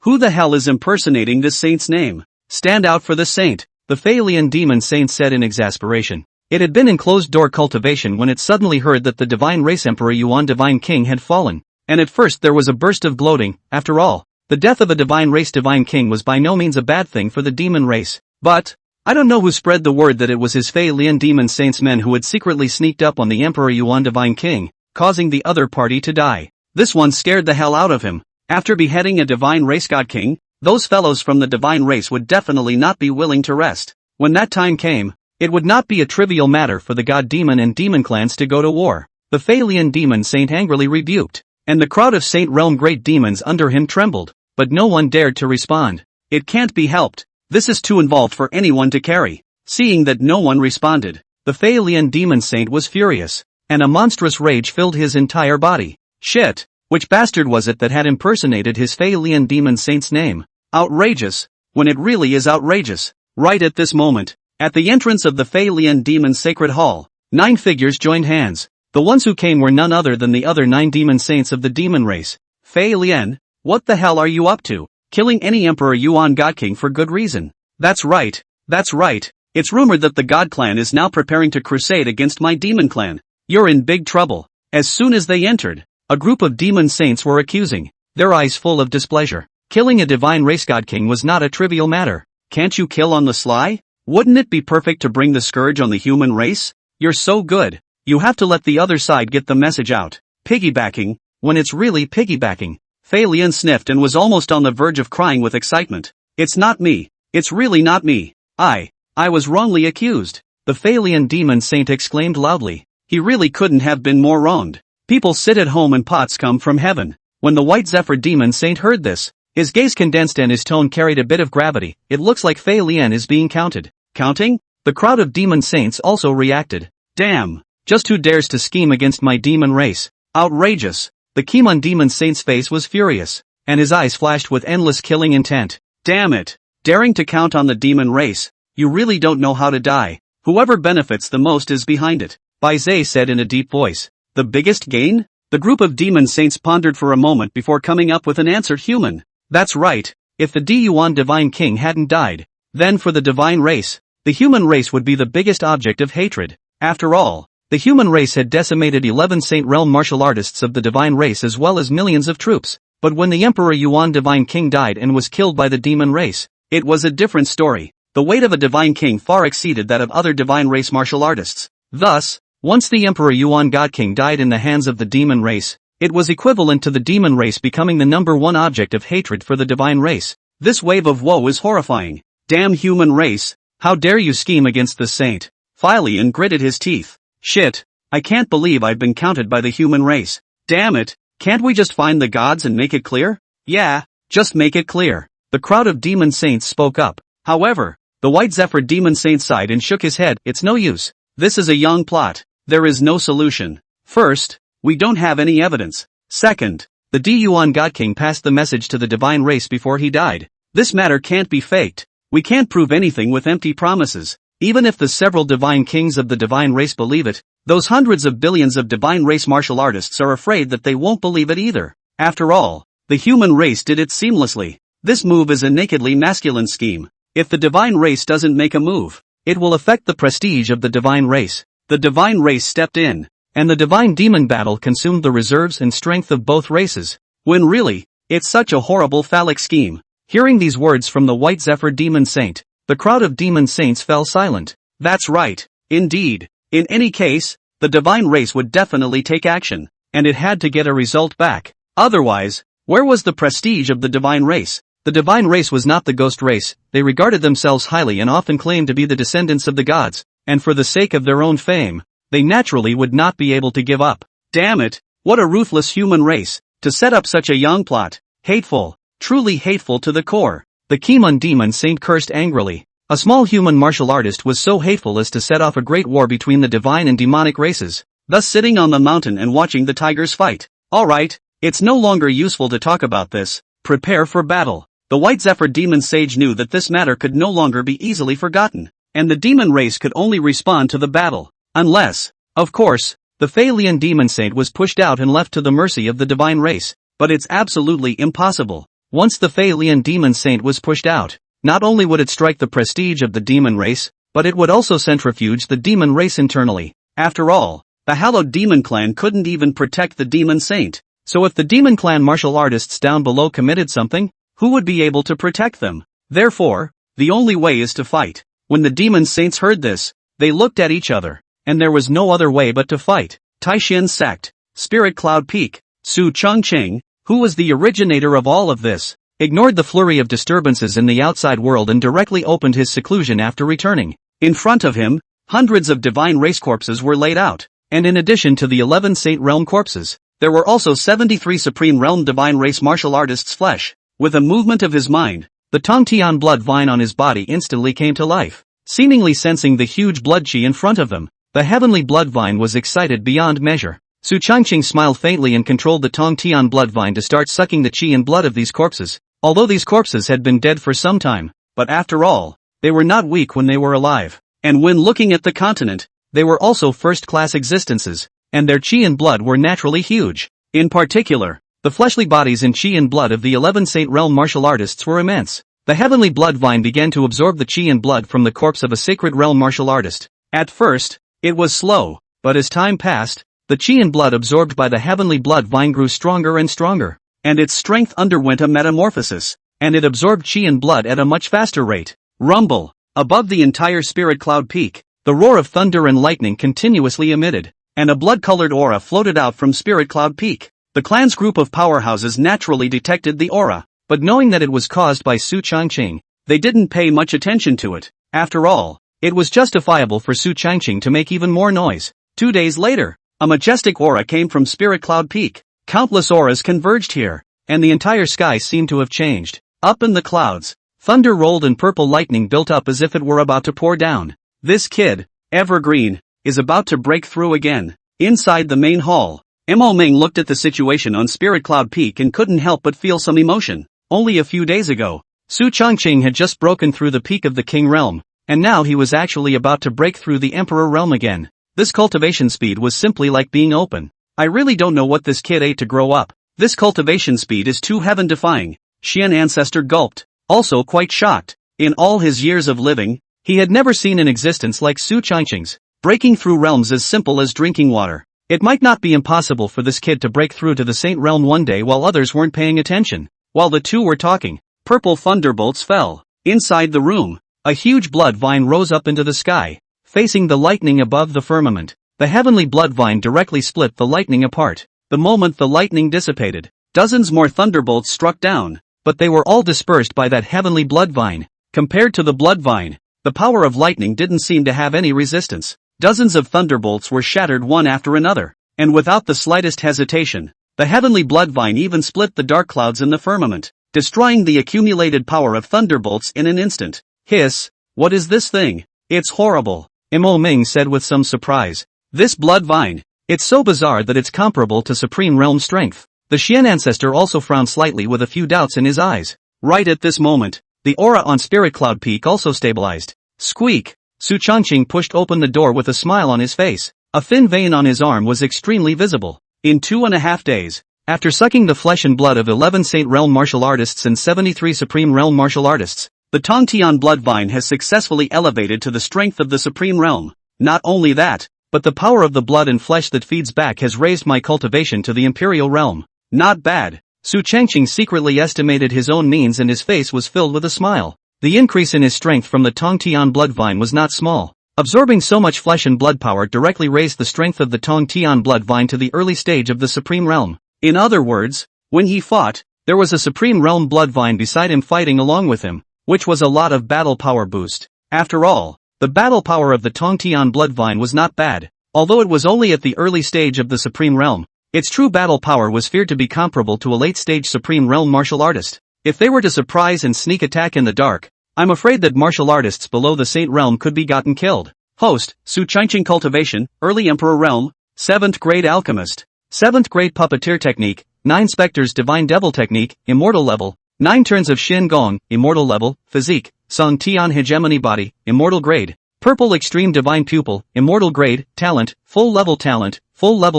who the hell is impersonating this saint's name? Stand out for the saint, the Fei Lian Demon Saint said in exasperation. It had been in closed-door cultivation when it suddenly heard that the divine race Emperor Yuan Divine King had fallen, and at first there was a burst of gloating. After all, the death of a divine race divine king was by no means a bad thing for the demon race. But I don't know who spread the word that it was his Fei Lian Demon Saint's men who had secretly sneaked up on the Emperor Yuan Divine King, causing the other party to die. This one scared the hell out of him. After beheading a divine race God King, those fellows from the divine race would definitely not be willing to rest. When that time came, it would not be a trivial matter for the God Demon and Demon clans to go to war. The Fei Lian Demon Saint angrily rebuked, and the crowd of Saint Realm great demons under him trembled, but no one dared to respond. It can't be helped. This is too involved for anyone to carry. Seeing that no one responded, the Fei Lian Demon Saint was furious, and a monstrous rage filled his entire body. Shit, Which bastard was it that had impersonated his Fei Lian demon saint's name? Outrageous, when it really is outrageous. Right at this moment, at the entrance of the Fei Lian demon sacred hall, 9 figures joined hands. The ones who came were none other than the other 9 demon saints of the demon race. Fei Lian, what the hell are you up to? Killing any Emperor Yuan God King for good reason. That's right. It's rumored that the God Clan is now preparing to crusade against my demon clan. You're in big trouble. As soon as they entered, a group of demon saints were accusing, their eyes full of displeasure. Killing a divine race God King was not a trivial matter. Can't you kill on the sly? Wouldn't it be perfect to bring the scourge on the human race? You're so good. You have to let the other side get the message out. Piggybacking, when it's really piggybacking. Fei Lian sniffed and was almost on the verge of crying with excitement. It's not me. It's really not me. I was wrongly accused. The Fei Lian demon saint exclaimed loudly. He really couldn't have been more wronged. People sit at home and pots come from heaven. When the White Zephyr demon saint heard this, his gaze condensed and his tone carried a bit of gravity. It looks like Fei Lian is being counted. Counting? The crowd of demon saints also reacted. Damn! Just who dares to scheme against my demon race? Outrageous! The Kimon demon saint's face was furious, and his eyes flashed with endless killing intent. Damn it! Daring to count on the demon race? You really don't know how to die. Whoever benefits the most is behind it. Bai Zhe said in a deep voice. The biggest gain? The group of demon saints pondered for a moment before coming up with an answer. Human. That's right. If the Yuan divine king hadn't died, then for the divine race, the human race would be the biggest object of hatred. After all, the human race had decimated 11 Saint Realm martial artists of the divine race as well as millions of troops. But when the Emperor Yuan divine king died and was killed by the demon race, it was a different story. The weight of a divine king far exceeded that of other divine race martial artists. Thus, once the Emperor Yuan God King died in the hands of the demon race, it was equivalent to the demon race becoming the #1 object of hatred for the divine race. This wave of woe is horrifying. Damn human race, how dare you scheme against the saint? Fei Lian gritted his teeth. Shit, I can't believe I've been counted by the human race. Damn it, can't we just find the gods and make it clear? Yeah, just make it clear. The crowd of demon saints spoke up. However, the White Zephyr demon saint sighed and shook his head. It's no use. This is a young plot. There is no solution. First, we don't have any evidence. Second, the Yuan God King passed the message to the divine race before he died. This matter can't be faked. We can't prove anything with empty promises. Even if the several divine kings of the divine race believe it, those hundreds of billions of divine race martial artists are afraid that they won't believe it either. After all, the human race did it seamlessly. This move is a nakedly masculine scheme. If the divine race doesn't make a move, it will affect the prestige of the divine race. The divine race stepped in, and the divine demon battle consumed the reserves and strength of both races. When really, it's such a horrible phallic scheme. Hearing these words from the White Zephyr demon saint, the crowd of demon saints fell silent. That's right, indeed. In any case, the divine race would definitely take action, and it had to get a result back. Otherwise, where was the prestige of the divine race? The divine race was not the ghost race. They regarded themselves highly and often claimed to be the descendants of the gods, and for the sake of their own fame, they naturally would not be able to give up. Damn it, what a ruthless human race, to set up such a young plot. Hateful, truly hateful to the core. The Kimon demon saint cursed angrily. A small human martial artist was so hateful as to set off a great war between the divine and demonic races, thus sitting on the mountain and watching the tigers fight. Alright, it's no longer useful to talk about this. Prepare for battle. The White Zephyr demon sage knew that this matter could no longer be easily forgotten, and the demon race could only respond to the battle. Unless, of course, the Fei Lian demon saint was pushed out and left to the mercy of the divine race. But it's absolutely impossible. Once the Fei Lian demon saint was pushed out, not only would it strike the prestige of the demon race, but it would also centrifuge the demon race internally. After all, the hallowed demon clan couldn't even protect the demon saint. So if the demon clan martial artists down below committed something, who would be able to protect them? Therefore, the only way is to fight. When the demon saints heard this, they looked at each other, and there was no other way but to fight. Taishin sect, Spirit Cloud Peak, Su Chongqing, who was the originator of all of this, ignored the flurry of disturbances in the outside world and directly opened his seclusion after returning. In front of him, hundreds of divine race corpses were laid out, and in addition to the 11 Saint Realm corpses, there were also 73 Supreme Realm divine race martial artists' flesh. With a movement of his mind, the Tongtian blood vine on his body instantly came to life. Seemingly sensing the huge blood chi in front of them, the heavenly blood vine was excited beyond measure. Su Changqing smiled faintly and controlled the Tong Tian blood vine to start sucking the qi and blood of these corpses. Although these corpses had been dead for some time, but after all, they were not weak when they were alive. And when looking at the continent, they were also first-class existences, and their qi and blood were naturally huge. In particular, the fleshly bodies and qi and blood of the 11 Saint Realm martial artists were immense. The heavenly blood vine began to absorb the qi and blood from the corpse of a sacred realm martial artist. At first, it was slow, but as time passed, the qi and blood absorbed by the heavenly blood vine grew stronger and stronger, and its strength underwent a metamorphosis, and it absorbed qi and blood at a much faster rate. Rumble! Above the entire spirit cloud peak, the roar of thunder and lightning continuously emitted, and a blood-colored aura floated out from spirit cloud peak. The clan's group of powerhouses naturally detected the aura, but knowing that it was caused by Su Changqing, they didn't pay much attention to it. After all, it was justifiable for Su Changqing to make even more noise. 2 days later, a majestic aura came from Spirit Cloud Peak. Countless auras converged here, and the entire sky seemed to have changed. Up in the clouds, thunder rolled and purple lightning built up as if it were about to pour down. This kid, Evergreen, is about to break through again. Inside the main hall, Mo Ming looked at the situation on Spirit Cloud Peak and couldn't help but feel some emotion. Only a few days ago, Su Changqing had just broken through the peak of the King Realm, and now he was actually about to break through the Emperor Realm again. This cultivation speed was simply like being open. I really don't know what this kid ate to grow up. This cultivation speed is too heaven-defying. Xian Ancestor gulped, also quite shocked. In all his years of living, he had never seen an existence like Su Changqing's, breaking through realms as simple as drinking water. It might not be impossible for this kid to break through to the Saint Realm one day while others weren't paying attention. While the two were talking, purple thunderbolts fell. Inside the room, a huge blood vine rose up into the sky, facing the lightning above the firmament. The heavenly blood vine directly split the lightning apart. The moment the lightning dissipated, dozens more thunderbolts struck down, but they were all dispersed by that heavenly blood vine. Compared to the blood vine, the power of lightning didn't seem to have any resistance. Dozens of thunderbolts were shattered one after another, and without the slightest hesitation, the heavenly blood vine even split the dark clouds in the firmament, destroying the accumulated power of thunderbolts in an instant. Hiss, what is this thing? It's horrible, Mo Ming said with some surprise. This blood vine, it's so bizarre that it's comparable to supreme realm strength. The Xian Ancestor also frowned slightly with a few doubts in his eyes. Right at this moment, the aura on Spirit Cloud Peak also stabilized. Squeak! Su Changqing pushed open the door with a smile on his face. A thin vein on his arm was extremely visible. In 2.5 days, after sucking the flesh and blood of 11 Saint Realm martial artists and 73 Supreme Realm martial artists, the Tongtian blood vine has successfully elevated to the strength of the Supreme Realm. Not only that, but the power of the blood and flesh that feeds back has raised my cultivation to the Imperial Realm. Not bad. Su Changqing secretly estimated his own means and his face was filled with a smile. The increase in his strength from the Tongtian blood vine was not small. Absorbing so much flesh and blood power directly raised the strength of the Tongtian blood vine to the early stage of the Supreme Realm. In other words, when he fought, there was a Supreme Realm blood vine beside him fighting along with him, which was a lot of battle power boost. After all, the battle power of the Tongtian blood vine was not bad. Although it was only at the early stage of the Supreme Realm, its true battle power was feared to be comparable to a late-stage Supreme Realm martial artist. If they were to surprise and sneak attack in the dark, I'm afraid that martial artists below the Saint Realm could be gotten killed. Host, Su Changqing Cultivation, Early Emperor Realm, 7th Grade Alchemist, 7th Grade Puppeteer Technique, 9 Spectres Divine Devil Technique, Immortal Level, 9 Turns of Shin Gong, Immortal Level, Physique, Song Tian Hegemony Body, Immortal Grade, Purple Extreme Divine Pupil, Immortal Grade, Talent, Full Level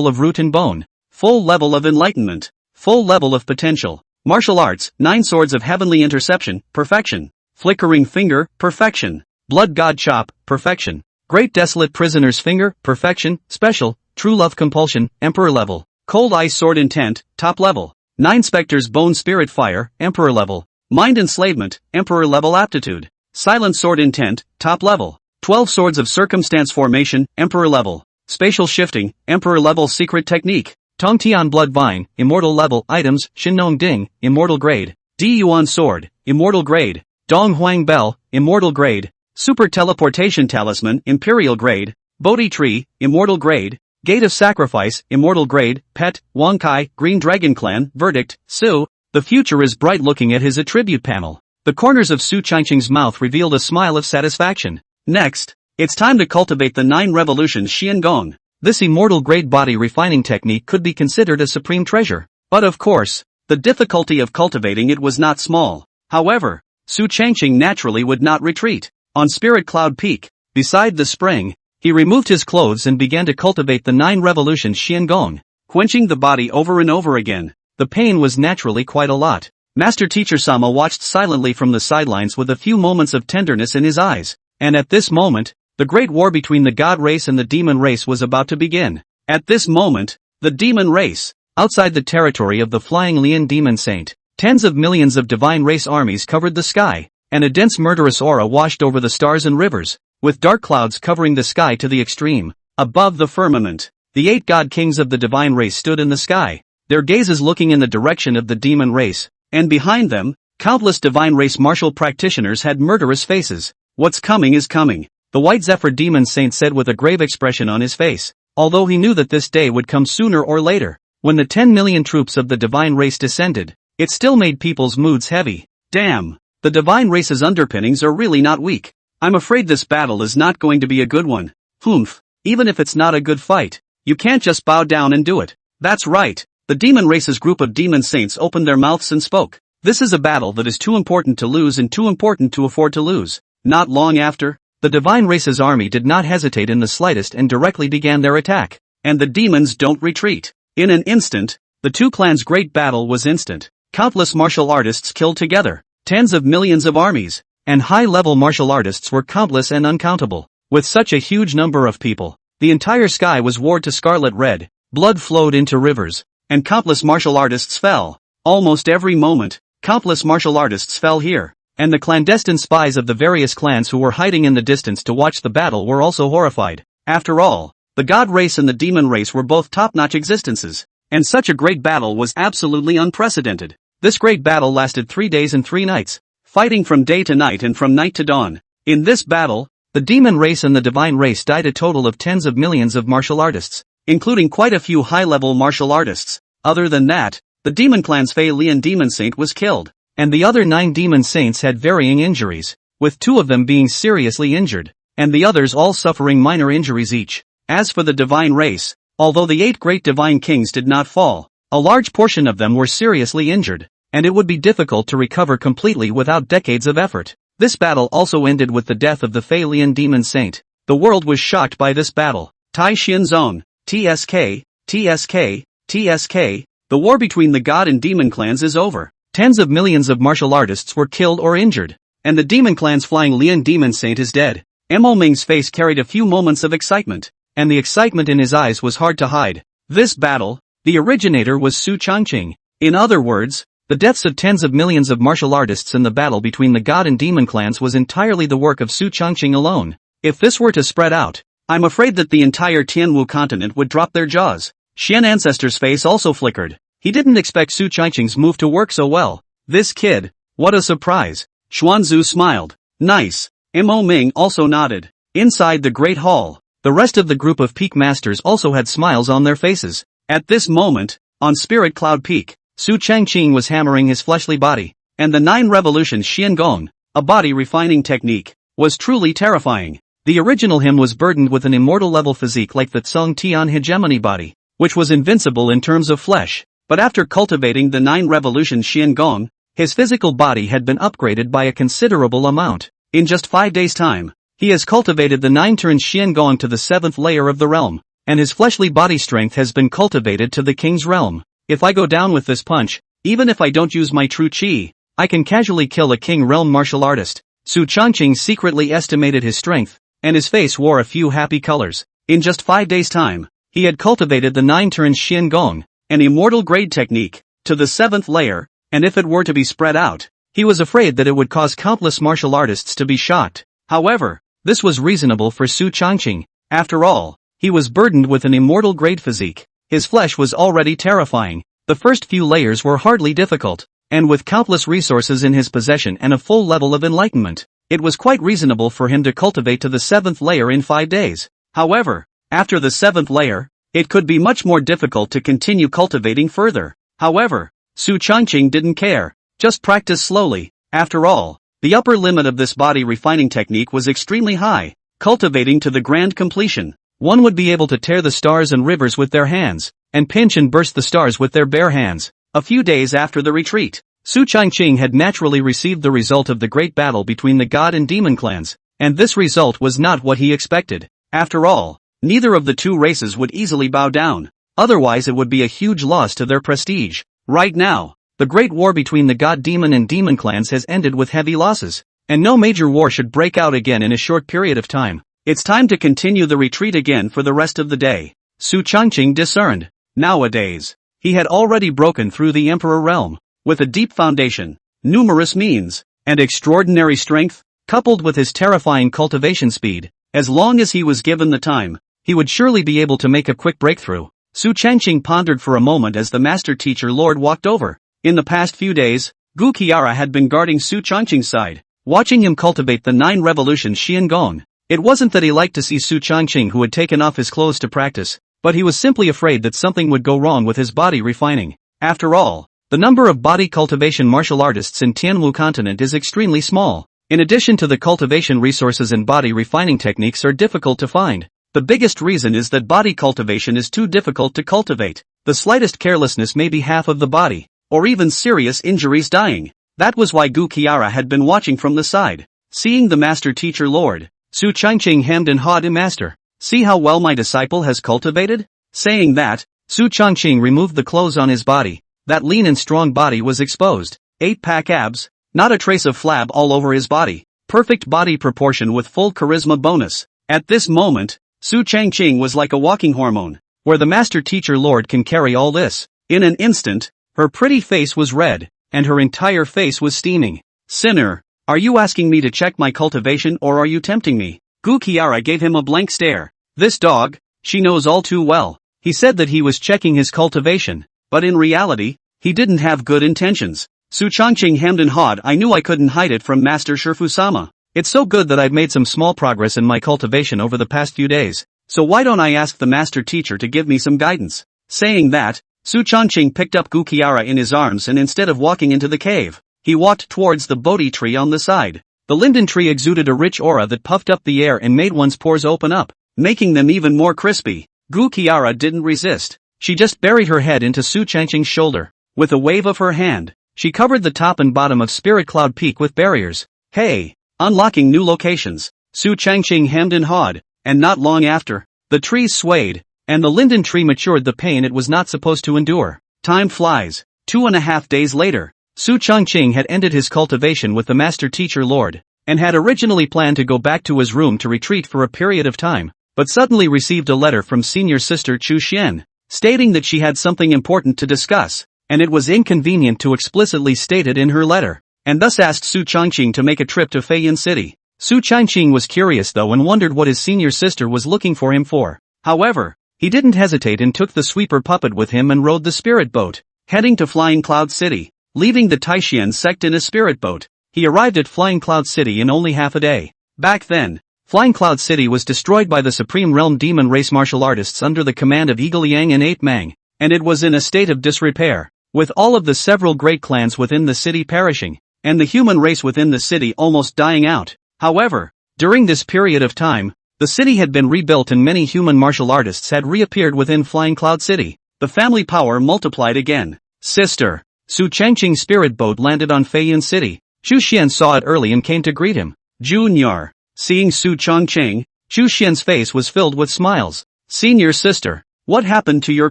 of Root and Bone, Full Level of Enlightenment, Full Level of Potential, Martial Arts, 9 Swords of Heavenly Interception, Perfection, Flickering Finger, Perfection, Blood God Chop, Perfection, Great Desolate Prisoner's Finger, Perfection, Special, True Love Compulsion, Emperor Level, Cold Ice Sword Intent, Top Level, 9 Spectres Bone Spirit Fire, Emperor Level, Mind Enslavement, Emperor Level Aptitude, Silent Sword Intent, Top Level, 12 Swords of Circumstance Formation, Emperor Level, Spatial Shifting, Emperor Level Secret Technique, Tongtian Blood Vine, Immortal Level Items, Shinnong Ding, Immortal Grade, Di Yuan Sword, Immortal Grade, Dong Huang Bell, Immortal Grade, Super Teleportation Talisman, Imperial Grade, Bodhi Tree, Immortal Grade, Gate of Sacrifice, Immortal Grade, Pet, Wong Kai, Green Dragon Clan, Verdict, Su. The future is bright. Looking at his attribute panel, the corners of Su Changqing's mouth revealed a smile of satisfaction. Next, it's time to cultivate the 9 revolutions Xian Gong. this immortal-grade body refining technique could be considered a supreme treasure. But of course, the difficulty of cultivating it was not small. However, Su Changqing naturally would not retreat. On Spirit Cloud Peak, beside the spring, he removed his clothes and began to cultivate the 9 revolutions Xiangong, quenching the body over and over again. The pain was naturally quite a lot. Master Teacher Sama watched silently from the sidelines with a few moments of tenderness in his eyes. And at this moment, the great war between the god race and the demon race was about to begin. At this moment, the demon race, outside the territory of the Flying Lian Demon Saint, tens of millions of divine race armies covered the sky, and a dense murderous aura washed over the stars and rivers, with dark clouds covering the sky to the extreme. Above the firmament, the 8 god kings of the divine race stood in the sky, their gazes looking in the direction of the demon race, and behind them, countless divine race martial practitioners had murderous faces. What's coming is coming, the White Zephyr Demon Saint said with a grave expression on his face, although he knew that this day would come sooner or later. When the 10 million troops of the divine race descended, it still made people's moods heavy. Damn, the divine race's underpinnings are really not weak. I'm afraid this battle is not going to be a good one. Humph, even if it's not a good fight, you can't just bow down and do it. That's right. The demon race's group of demon saints opened their mouths and spoke. This is a battle that is too important to lose and too important to afford to lose. Not long after, the divine race's army did not hesitate in the slightest and directly began their attack. And the demons don't retreat. In an instant, the 2 clans' great battle was instant. Countless martial artists killed together. Tens of millions of armies, and high-level martial artists were countless and uncountable. With such a huge number of people, the entire sky was warred to scarlet red, blood flowed into rivers, and countless martial artists fell. Almost every moment, countless martial artists fell here, and the clandestine spies of the various clans who were hiding in the distance to watch the battle were also horrified. After all, the god race and the demon race were both top-notch existences, and such a great battle was absolutely unprecedented. This great battle lasted 3 days and 3 nights, fighting from day to night and from night to dawn. In this battle, the demon race and the divine race died a total of tens of millions of martial artists, including quite a few high-level martial artists. Other than that, the demon clan's Fei Lian Demon Saint was killed, and the other 9 demon saints had varying injuries, with 2 of them being seriously injured, and the others all suffering minor injuries each. As for the divine race, although the 8 great divine kings did not fall, a large portion of them were seriously injured, and it would be difficult to recover completely without decades of effort. This battle also ended with the death of the Fei Lian Demon Saint. The world was shocked by this battle. Tai Xian Zone, TSK, TSK, TSK, the war between the god and demon clans is over. Tens of millions of martial artists were killed or injured, and the demon clan's Flying Lian Demon Saint is dead. Mo Ming's face carried a few moments of excitement, and the excitement in his eyes was hard to hide. This battle, the originator was Su Changqing. In other words, the deaths of tens of millions of martial artists in the battle between the god and demon clans was entirely the work of Su Changqing alone. If this were to spread out, I'm afraid that the entire Tianwu continent would drop their jaws. Xian Ancestor's face also flickered. He didn't expect Su Changqing's move to work so well. This kid, what a surprise. Xuanzu smiled. Nice. Mo Ming also nodded. Inside the Great Hall, the rest of the group of Peak Masters also had smiles on their faces. At this moment, on Spirit Cloud Peak, Su Changqing was hammering his fleshly body, and the 9 revolutions Xiangong, a body refining technique, was truly terrifying. The original him was burdened with an immortal-level physique like the Tsung Tian hegemony body, which was invincible in terms of flesh, but after cultivating the 9 revolutions Xiangong, his physical body had been upgraded by a considerable amount. In just 5 days' time, he has cultivated the 9 turns Xiangong to the 7th layer of the realm, and his fleshly body strength has been cultivated to the king's realm. If I go down with this punch, even if I don't use my true chi, I can casually kill a king realm martial artist. Su Changqing secretly estimated his strength, and his face wore a few happy colors. In just 5 days' time, he had cultivated the 9 turns Xiangong, an immortal grade technique, to the 7th layer, and if it were to be spread out, he was afraid that it would cause countless martial artists to be shocked. However, this was reasonable for Su Changqing. After all, he was burdened with an immortal grade physique. His flesh was already terrifying. The first few layers were hardly difficult, and with countless resources in his possession and a full level of enlightenment, it was quite reasonable for him to cultivate to the 7th layer in 5 days. However, after the 7th layer, it could be much more difficult to continue cultivating further. However, Su Changqing didn't care. Just practice slowly. After all, the upper limit of this body refining technique was extremely high, cultivating to the grand completion. One would be able to tear the stars and rivers with their hands, and pinch and burst the stars with their bare hands. A few days after the retreat, Su Changqing had naturally received the result of the great battle between the god and demon clans, and this result was not what he expected. After all, neither of the two races would easily bow down, otherwise it would be a huge loss to their prestige. Right now, the great war between the god-demon and demon clans has ended with heavy losses, and no major war should break out again in a short period of time. It's time to continue the retreat again for the rest of the day, Su Changqing discerned. Nowadays, he had already broken through the emperor realm, with a deep foundation, numerous means, and extraordinary strength, coupled with his terrifying cultivation speed. As long as he was given the time, he would surely be able to make a quick breakthrough. Su Changqing pondered for a moment as the master teacher lord walked over. In the past few days, Gu Qiara had been guarding Su Changqing's side, watching him cultivate the 9 revolutions Xiangong. It wasn't that he liked to see Su Changqing who had taken off his clothes to practice, but he was simply afraid that something would go wrong with his body refining. After all, the number of body cultivation martial artists in Tianwu continent is extremely small. In addition to the cultivation resources and body refining techniques are difficult to find. The biggest reason is that body cultivation is too difficult to cultivate. The slightest carelessness may be half of the body, or even serious injuries dying. That was why Gu Qiara had been watching from the side. Seeing the master teacher lord, Su Changqing hemmed and hawed him. Master, see how well my disciple has cultivated? Saying that, Su Changqing removed the clothes on his body. That lean and strong body was exposed. 8-pack abs, not a trace of flab all over his body. Perfect body proportion with full charisma bonus. At this moment, Su Changqing was like a walking hormone, where the master teacher lord can carry all this. In an instant, her pretty face was red, and her entire face was steaming. Sinner, are you asking me to check my cultivation or are you tempting me? Gu Qiara gave him a blank stare. This dog, she knows all too well. He said that he was checking his cultivation, but in reality, he didn't have good intentions. Su Changqing hemmed and hawed. I knew I couldn't hide it from Master Shifu-sama. It's so good that I've made some small progress in my cultivation over the past few days, so why don't I ask the master teacher to give me some guidance? Saying that, Su Changqing picked up Gu Qiara in his arms and instead of walking into the cave, he walked towards the Bodhi tree on the side. The linden tree exuded a rich aura that puffed up the air and made one's pores open up, making them even more crispy. Gu Qiara didn't resist. She just buried her head into Su Changqing's shoulder. With a wave of her hand, she covered the top and bottom of Spirit Cloud Peak with barriers. Hey! Unlocking new locations. Su Changqing hemmed and hawed, and not long after, the trees swayed, and the linden tree matured the pain it was not supposed to endure. Time flies. 2.5 days later, Su Changqing had ended his cultivation with the master teacher lord, and had originally planned to go back to his room to retreat for a period of time, but suddenly received a letter from senior sister Chu Xian, stating that she had something important to discuss, and it was inconvenient to explicitly state it in her letter, and thus asked Su Changqing to make a trip to Feiyin City. Su Changqing was curious though and wondered what his senior sister was looking for him for. However, he didn't hesitate and took the sweeper puppet with him and rode the spirit boat, heading to Flying Cloud City. Leaving the Taishian sect in a spirit boat, he arrived at Flying Cloud City in only half a day. Back then, Flying Cloud City was destroyed by the Supreme Realm Demon Race martial artists under the command of Eagle Yang and 8 Mang, and it was in a state of disrepair, with all of the several great clans within the city perishing, and the human race within the city almost dying out. However, during this period of time, the city had been rebuilt and many human martial artists had reappeared within Flying Cloud City. The family power multiplied again. Sister, Su Changqing's spirit boat landed on Feiyin City. Chu Xian saw it early and came to greet him. Junior. Seeing Su Changqing, Chu Xian's face was filled with smiles. Senior sister, what happened to your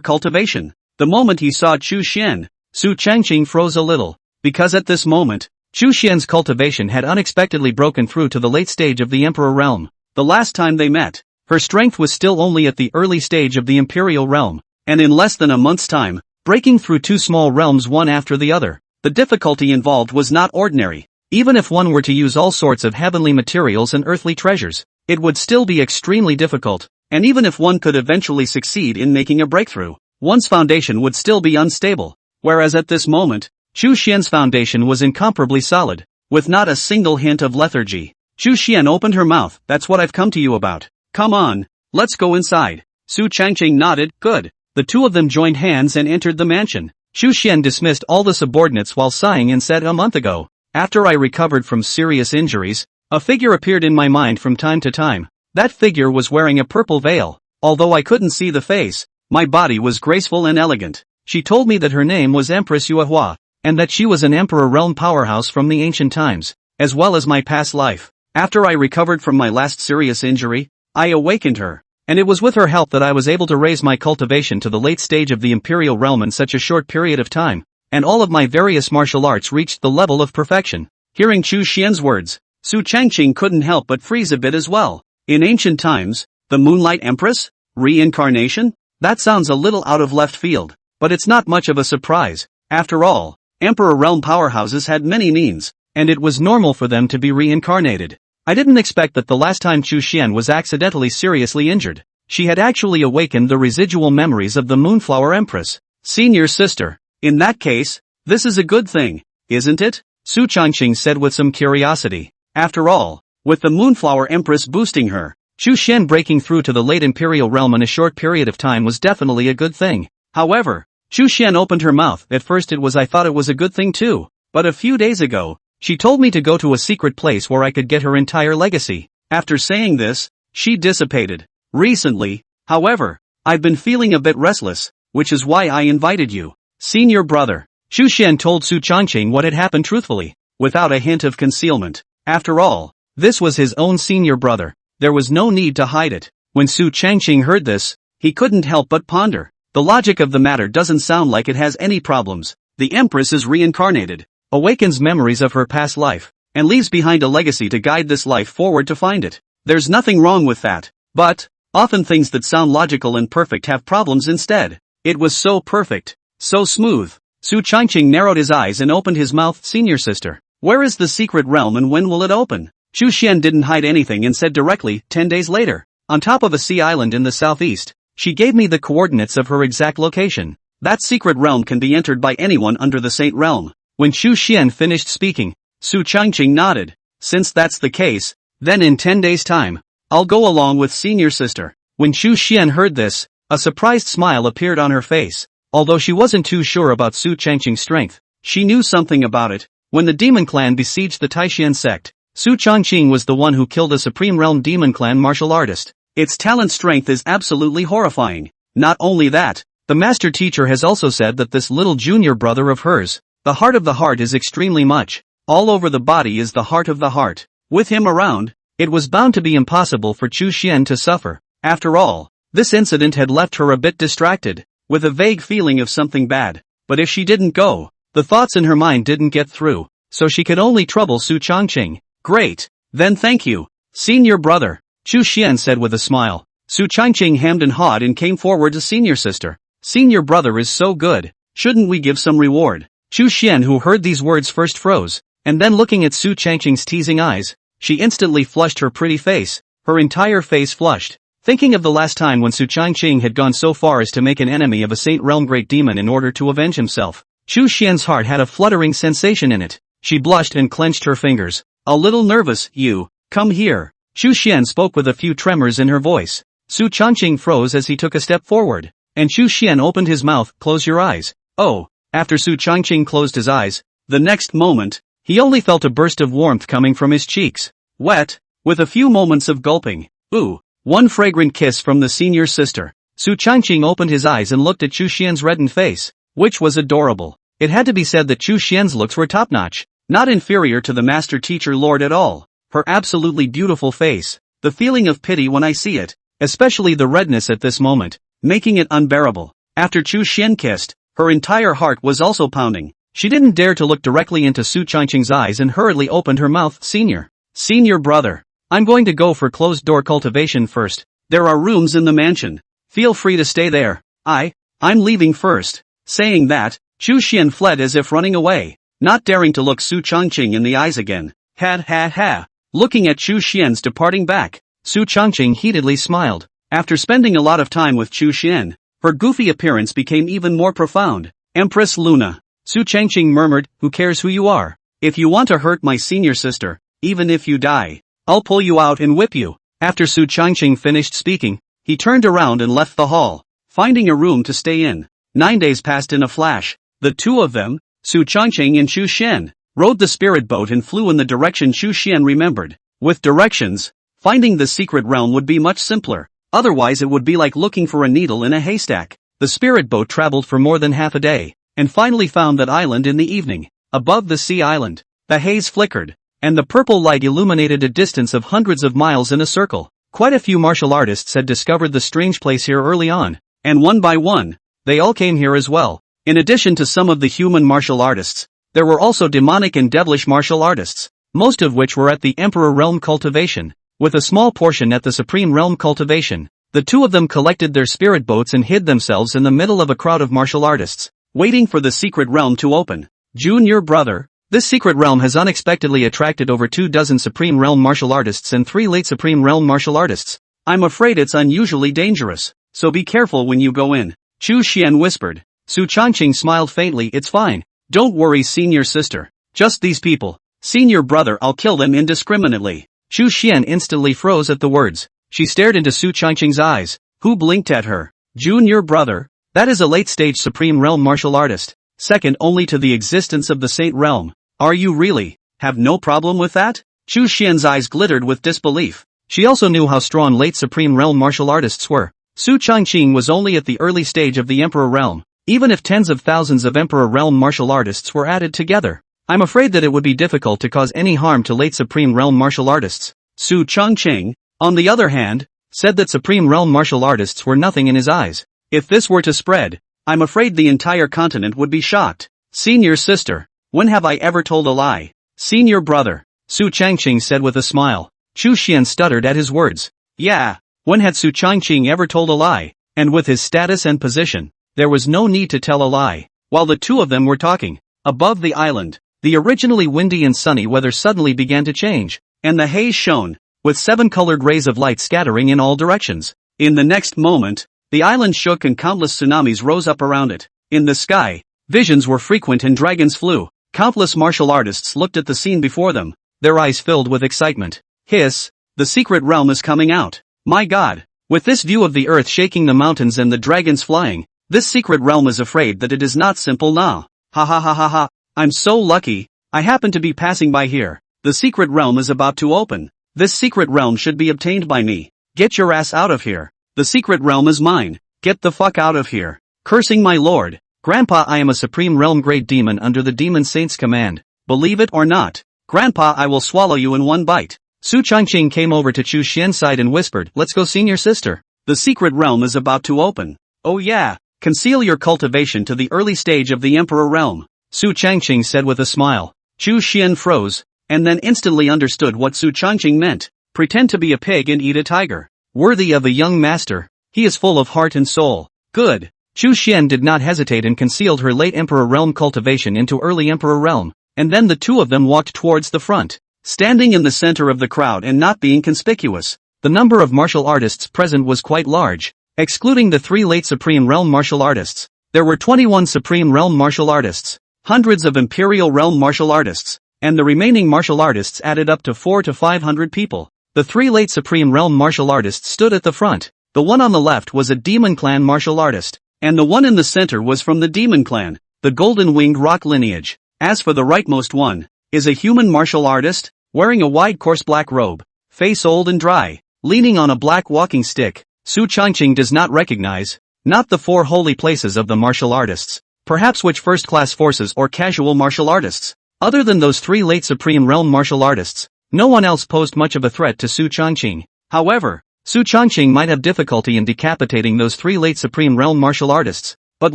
cultivation? The moment he saw Chu Xian, Su Changqing froze a little, because at this moment, Chu Xian's cultivation had unexpectedly broken through to the late stage of the Emperor realm. The last time they met, her strength was still only at the early stage of the Imperial realm, and in less than a month's time, breaking through 2 small realms one after the other. The difficulty involved was not ordinary. Even if one were to use all sorts of heavenly materials and earthly treasures, it would still be extremely difficult, and even if one could eventually succeed in making a breakthrough, one's foundation would still be unstable, whereas at this moment, Chu Xian's foundation was incomparably solid, with not a single hint of lethargy. Chu Xian opened her mouth. That's what I've come to you about. Come on, let's go inside. Su Changqing nodded. Good. The two of them joined hands and entered the mansion. Chu Xian dismissed all the subordinates while sighing and said, a month ago, after I recovered from serious injuries, a figure appeared in my mind from time to time. That figure was wearing a purple veil. Although I couldn't see the face, my body was graceful and elegant. She told me that her name was Empress Yuehua, and that she was an emperor realm powerhouse from the ancient times, as well as my past life. After I recovered from my last serious injury, I awakened her, and it was with her help that I was able to raise my cultivation to the late stage of the imperial realm in such a short period of time, and all of my various martial arts reached the level of perfection. Hearing Chu Xian's words, Su Changqing couldn't help but freeze a bit as well. In ancient times, the Moonlight Empress? Reincarnation? That sounds a little out of left field, but it's not much of a surprise. After all, Emperor realm powerhouses had many means, and it was normal for them to be reincarnated. I didn't expect that the last time Chu Xian was accidentally seriously injured, she had actually awakened the residual memories of the Moonflower Empress, senior sister. In that case, this is a good thing, isn't it? Su Changqing said with some curiosity. After all, with the Moonflower Empress boosting her, Chu Xian breaking through to the late imperial realm in a short period of time was definitely a good thing. However, Chu Xian opened her mouth. At first I thought it was a good thing too, but a few days ago, she told me to go to a secret place where I could get her entire legacy. After saying this, she dissipated. Recently, however, I've been feeling a bit restless, which is why I invited you. Senior brother. Chu Xian told Su Changqing what had happened truthfully, without a hint of concealment. After all, this was his own senior brother. There was no need to hide it. When Su Changqing heard this, he couldn't help but ponder. The logic of the matter doesn't sound like it has any problems. The Empress is reincarnated, awakens memories of her past life, and leaves behind a legacy to guide this life forward to find it. There's nothing wrong with that. But, often things that sound logical and perfect have problems instead. It was so perfect, so smooth. Su Changqing narrowed his eyes and opened his mouth. Senior sister, where is the secret realm and when will it open? Chu Xian didn't hide anything and said directly, 10 days later, on top of a sea island in the southeast. She gave me the coordinates of her exact location. That secret realm can be entered by anyone under the Saint Realm. When Chu Xian finished speaking, Su Changqing nodded. Since that's the case, then in 10 days' time, I'll go along with senior sister. When Chu Xian heard this, a surprised smile appeared on her face. Although she wasn't too sure about Su Changqing's strength, she knew something about it. When the demon clan besieged the Taishan sect, Su Changqing was the one who killed a Supreme Realm Demon Clan martial artist. Its talent strength is absolutely horrifying. Not only that, the master teacher has also said that this little junior brother of hers, the heart of the heart, is extremely much. All over the body is the heart of the heart. With him around, it was bound to be impossible for Chu Xian to suffer. After all, this incident had left her a bit distracted, with a vague feeling of something bad. But if she didn't go, the thoughts in her mind didn't get through, so she could only trouble Su Changqing. Great, then thank you, senior brother, Chu Xian said with a smile. Su Changqing hemmed and hawed and came forward to senior sister. Senior brother is so good, shouldn't we give some reward? Chu Xian, who heard these words, first froze, and then looking at Su Changqing's teasing eyes, she instantly flushed her pretty face. Her entire face flushed, thinking of the last time when Su Changqing had gone so far as to make an enemy of a Saint Realm great demon in order to avenge himself. Chu Xian's heart had a fluttering sensation in it. She blushed and clenched her fingers. A little nervous. You, come here. Chu Xian spoke with a few tremors in her voice. Su Changqing froze as he took a step forward, and Chu Xian opened his mouth. Close your eyes. Oh, after Su Changqing closed his eyes, the next moment, he only felt a burst of warmth coming from his cheeks. Wet, with a few moments of gulping. Ooh, one fragrant kiss from the senior sister. Su Changqing opened his eyes and looked at Chu Xian's reddened face, which was adorable. It had to be said that Chu Xian's looks were top-notch, not inferior to the master teacher lord at all. Her absolutely beautiful face, the feeling of pity when I see it, especially the redness at this moment, making it unbearable. After Chu Xian kissed, her entire heart was also pounding. She didn't dare to look directly into Su Changqing's eyes and hurriedly opened her mouth. Senior brother, I'm going to go for closed-door cultivation first. There are rooms in the mansion. Feel free to stay there. I'm leaving first. Saying that, Chu Xian fled as if running away, not daring to look Su Changqing in the eyes again. Ha. Looking at Chu Xian's departing back, Su Changqing heatedly smiled. After spending a lot of time with Chu Xian, her goofy appearance became even more profound. Empress Luna. Su Changqing murmured, who cares who you are? If you want to hurt my senior sister, even if you die, I'll pull you out and whip you. After Su Changqing finished speaking, he turned around and left the hall, finding a room to stay in. 9 days passed in a flash. The two of them, Su Changqing and Chu Xian, rode the spirit boat and flew in the direction Chu Xian remembered. With directions, finding the secret realm would be much simpler. Otherwise it would be like looking for a needle in a haystack. The spirit boat traveled for more than half a day, and finally found that island in the evening. Above the sea island, the haze flickered, and the purple light illuminated a distance of hundreds of miles in a circle. Quite a few martial artists had discovered the strange place here early on, and one by one, they all came here as well. In addition to some of the human martial artists, there were also demonic and devilish martial artists, most of which were at the Emperor Realm cultivation, with a small portion at the Supreme Realm cultivation. The two of them collected their spirit boats and hid themselves in the middle of a crowd of martial artists, waiting for the secret realm to open. Junior brother, this secret realm has unexpectedly attracted over 24 Supreme Realm martial artists and 3 late Supreme Realm martial artists. I'm afraid it's unusually dangerous, so be careful when you go in, Chu Xian whispered. Su Changqing smiled faintly. It's fine. Don't worry, senior sister. Just these people. Senior brother, I'll kill them indiscriminately. Chu Xian instantly froze at the words. She stared into Su Changqing's eyes, who blinked at her. Junior brother? That is a late-stage Supreme Realm martial artist, second only to the existence of the Saint Realm. Are you really? Have no problem with that? Chu Xian's eyes glittered with disbelief. She also knew how strong late Supreme Realm martial artists were. Su Changqing was only at the early stage of the Emperor Realm. Even if tens of thousands of Emperor Realm martial artists were added together, I'm afraid that it would be difficult to cause any harm to late Supreme Realm martial artists. Su Changqing, on the other hand, said that Supreme Realm martial artists were nothing in his eyes. If this were to spread, I'm afraid the entire continent would be shocked. Senior sister, when have I ever told a lie? Senior brother, Su Changqing said with a smile. Chu Xian stuttered at his words. Yeah, when had Su Changqing ever told a lie? And with his status and position, there was no need to tell a lie. While the two of them were talking, above the island, the originally windy and sunny weather suddenly began to change, and the haze shone, with 7 colored rays of light scattering in all directions. In the next moment, the island shook and countless tsunamis rose up around it. In the sky, visions were frequent and dragons flew. Countless martial artists looked at the scene before them, their eyes filled with excitement. Hiss, the secret realm is coming out. My God, with this view of the earth shaking, the mountains and the dragons flying, this secret realm is afraid that it is not simple now. Ha ha ha ha ha, I'm so lucky, I happen to be passing by here. The secret realm is about to open. This secret realm should be obtained by me. Get your ass out of here. The secret realm is mine. Get the fuck out of here. Cursing my lord. Grandpa, I am a Supreme Realm Great Demon under the Demon Saint's command. Believe it or not. Grandpa, I will swallow you in one bite. Su Changqing came over to Chu Xian's side and whispered, let's go, senior sister. The secret realm is about to open. Oh yeah. Conceal your cultivation to the early stage of the Emperor Realm. Su Changqing said with a smile. Chu Xian froze, and then instantly understood what Su Changqing meant. Pretend to be a pig and eat a tiger. Worthy of a young master. He is full of heart and soul. Good. Chu Xian did not hesitate and concealed her late Emperor Realm cultivation into early Emperor Realm, and then the two of them walked towards the front, standing in the center of the crowd and not being conspicuous. The number of martial artists present was quite large. Excluding the 3 late Supreme Realm martial artists, there were 21 Supreme Realm martial artists, hundreds of Imperial Realm martial artists, and the remaining martial artists added up to 400 to 500 people. The 3 late Supreme Realm martial artists stood at the front. The one on the left was a Demon Clan martial artist, and the one in the center was from the Demon Clan, the Golden-Winged Rock lineage. As for the rightmost one, is a human martial artist, wearing a wide coarse black robe, face old and dry, leaning on a black walking stick. Su Changqing does not recognize, not the 4 holy places of the martial artists, perhaps which first-class forces or casual martial artists. Other than those 3 late Supreme Realm martial artists, no one else posed much of a threat to Su Changqing. However, Su Changqing might have difficulty in decapitating those 3 late Supreme Realm martial artists, but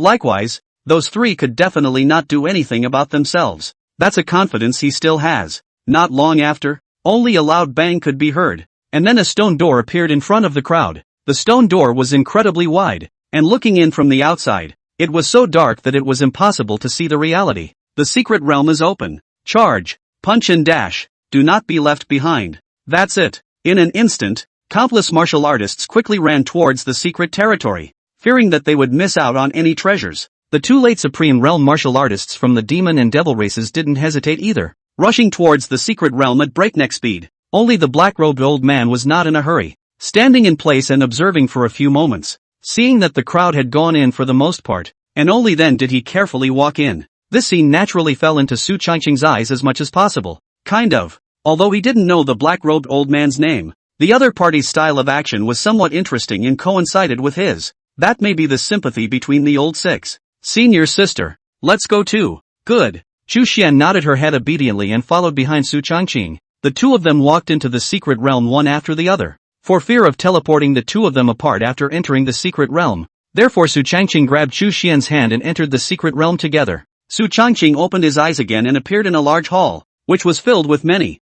likewise, those 3 could definitely not do anything about themselves. That's a confidence he still has. Not long after, only a loud bang could be heard, and then a stone door appeared in front of the crowd. The stone door was incredibly wide, and looking in from the outside, it was so dark that it was impossible to see the reality. The secret realm is open. Charge, punch and dash, do not be left behind. That's it. In an instant, countless martial artists quickly ran towards the secret territory, fearing that they would miss out on any treasures. The 2 late Supreme Realm martial artists from the demon and devil races didn't hesitate either, rushing towards the secret realm at breakneck speed. Only the black-robed old man was not in a hurry, standing in place and observing for a few moments, seeing that the crowd had gone in for the most part, and only then did he carefully walk in. This scene naturally fell into Su Changqing's eyes as much as possible. Kind of. Although he didn't know the black-robed old man's name, The other party's style of action was somewhat interesting and coincided with his. That may be the sympathy between the old six. Senior sister. Let's go too. Good. Chu Xian nodded her head obediently and followed behind Su Changqing. The two of them walked into the secret realm one after the other, for fear of teleporting the two of them apart after entering the secret realm. Therefore Su Changqing grabbed Chu Xian's hand and entered the secret realm together. Su Changqing opened his eyes again and appeared in a large hall, which was filled with many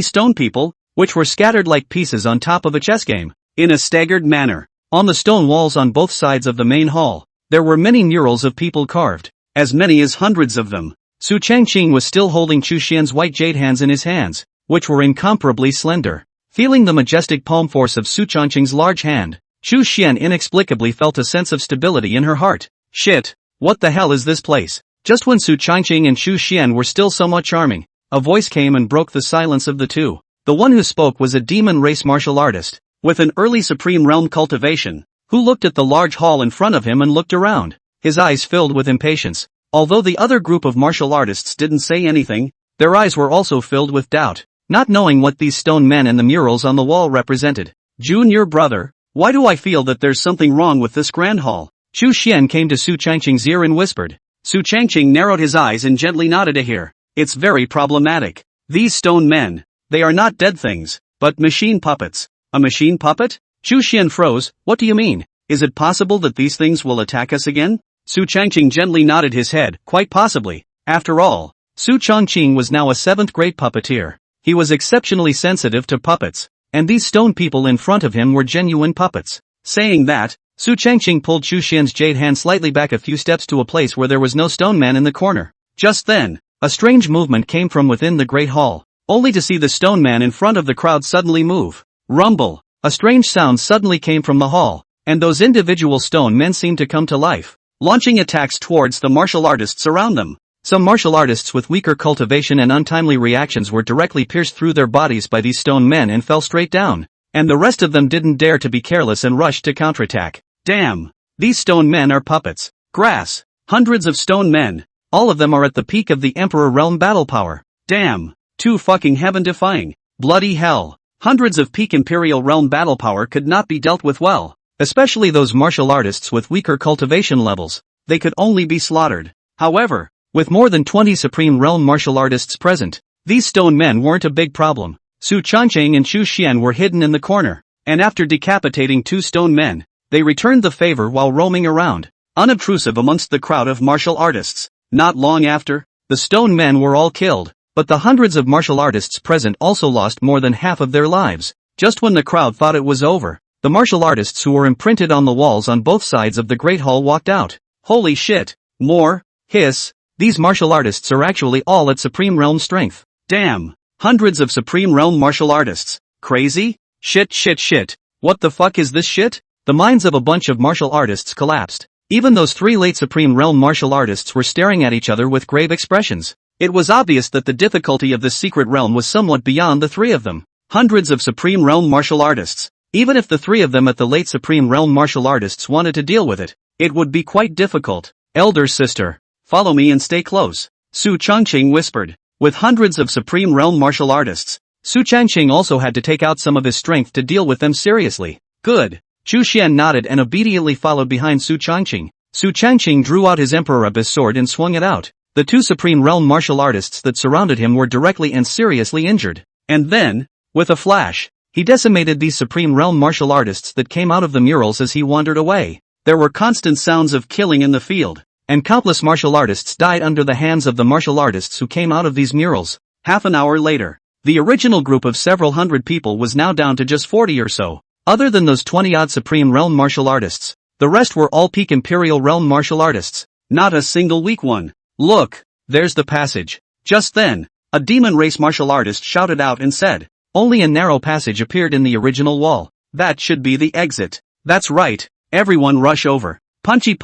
stone people, which were scattered like pieces on top of a chess game, in a staggered manner. On the stone walls on both sides of the main hall, there were many murals of people carved, as many as hundreds of them. Su Changqing was still holding Chu Xian's white jade hands in his hands, which were incomparably slender. Feeling the majestic palm force of Su Changqing's large hand, Chu Xian inexplicably felt a sense of stability in her heart. Shit, what the hell is this place? Just when Su Changqing and Chu Xian were still somewhat charming, a voice came and broke the silence of the two. The one who spoke was a demon race martial artist, with an early supreme realm cultivation, who looked at the large hall in front of him and looked around, his eyes filled with impatience. Although the other group of martial artists didn't say anything, their eyes were also filled with doubt, not knowing what these stone men and the murals on the wall represented. Junior brother, why do I feel that there's something wrong with this grand hall? Chu Xian came to Su Changqing's ear and whispered. Su Changqing narrowed his eyes and gently nodded to hear. It's very problematic. These stone men, they are not dead things, but machine puppets. A machine puppet? Chu Xian froze. What do you mean? Is it possible that these things will attack us again? Su Changqing gently nodded his head. Quite possibly. After all, Su Changqing was now a 7th grade puppeteer. He was exceptionally sensitive to puppets, and these stone people in front of him were genuine puppets. Saying that, Su Changqing pulled Chu Xian's jade hand slightly back a few steps to a place where there was no stone man in the corner. Just then, a strange movement came from within the great hall, only to see the stone man in front of the crowd suddenly move. Rumble! A strange sound suddenly came from the hall, and those individual stone men seemed to come to life, launching attacks towards the martial artists around them. Some martial artists with weaker cultivation and untimely reactions were directly pierced through their bodies by these stone men and fell straight down, and the rest of them didn't dare to be careless and rushed to counterattack. Damn! These stone men are puppets. Grass! Hundreds of stone men. All of them are at the peak of the Emperor Realm battle power. Damn! Too fucking heaven-defying. Bloody hell. Hundreds of peak Imperial Realm battle power could not be dealt with well, especially those martial artists with weaker cultivation levels. They could only be slaughtered. However, with more than 20 Supreme Realm martial artists present, these stone men weren't a big problem. Su Changqing and Chu Xian were hidden in the corner, and after decapitating 2 stone men, they returned the favor while roaming around, unobtrusive amongst the crowd of martial artists. Not long after, the stone men were all killed, but the hundreds of martial artists present also lost more than half of their lives. Just when the crowd thought it was over, the martial artists who were imprinted on the walls on both sides of the Great Hall walked out. Holy shit! More? Hiss! These martial artists are actually all at Supreme Realm strength. Damn! Hundreds of Supreme Realm martial artists. Crazy? Shit. What the fuck is this shit? The minds of a bunch of martial artists collapsed. Even those 3 late Supreme Realm martial artists were staring at each other with grave expressions. It was obvious that the difficulty of this secret realm was somewhat beyond the 3 of them. Hundreds of Supreme Realm martial artists. Even if the 3 of them at the late Supreme Realm martial artists wanted to deal with it, it would be quite difficult. Elder sister, follow me and stay close, Su Changqing whispered. With hundreds of Supreme Realm martial artists, Su Changqing also had to take out some of his strength to deal with them seriously. Good. Chu Xian nodded and obediently followed behind Su Changqing. Su Changqing drew out his Emperor Abyss sword and swung it out. The 2 Supreme Realm martial artists that surrounded him were directly and seriously injured. And then, with a flash, he decimated these Supreme Realm martial artists that came out of the murals as he wandered away. There were constant sounds of killing in the field, and countless martial artists died under the hands of the martial artists who came out of these murals. Half an hour later, the original group of several hundred people was now down to just 40 or so. Other than those 20-odd Supreme Realm martial artists, the rest were all peak Imperial Realm martial artists. Not a single weak one. Look, there's the passage. Just then, a demon race martial artist shouted out and said. Only a narrow passage appeared in the original wall. That should be the exit. That's right. Everyone rush over. Punchy.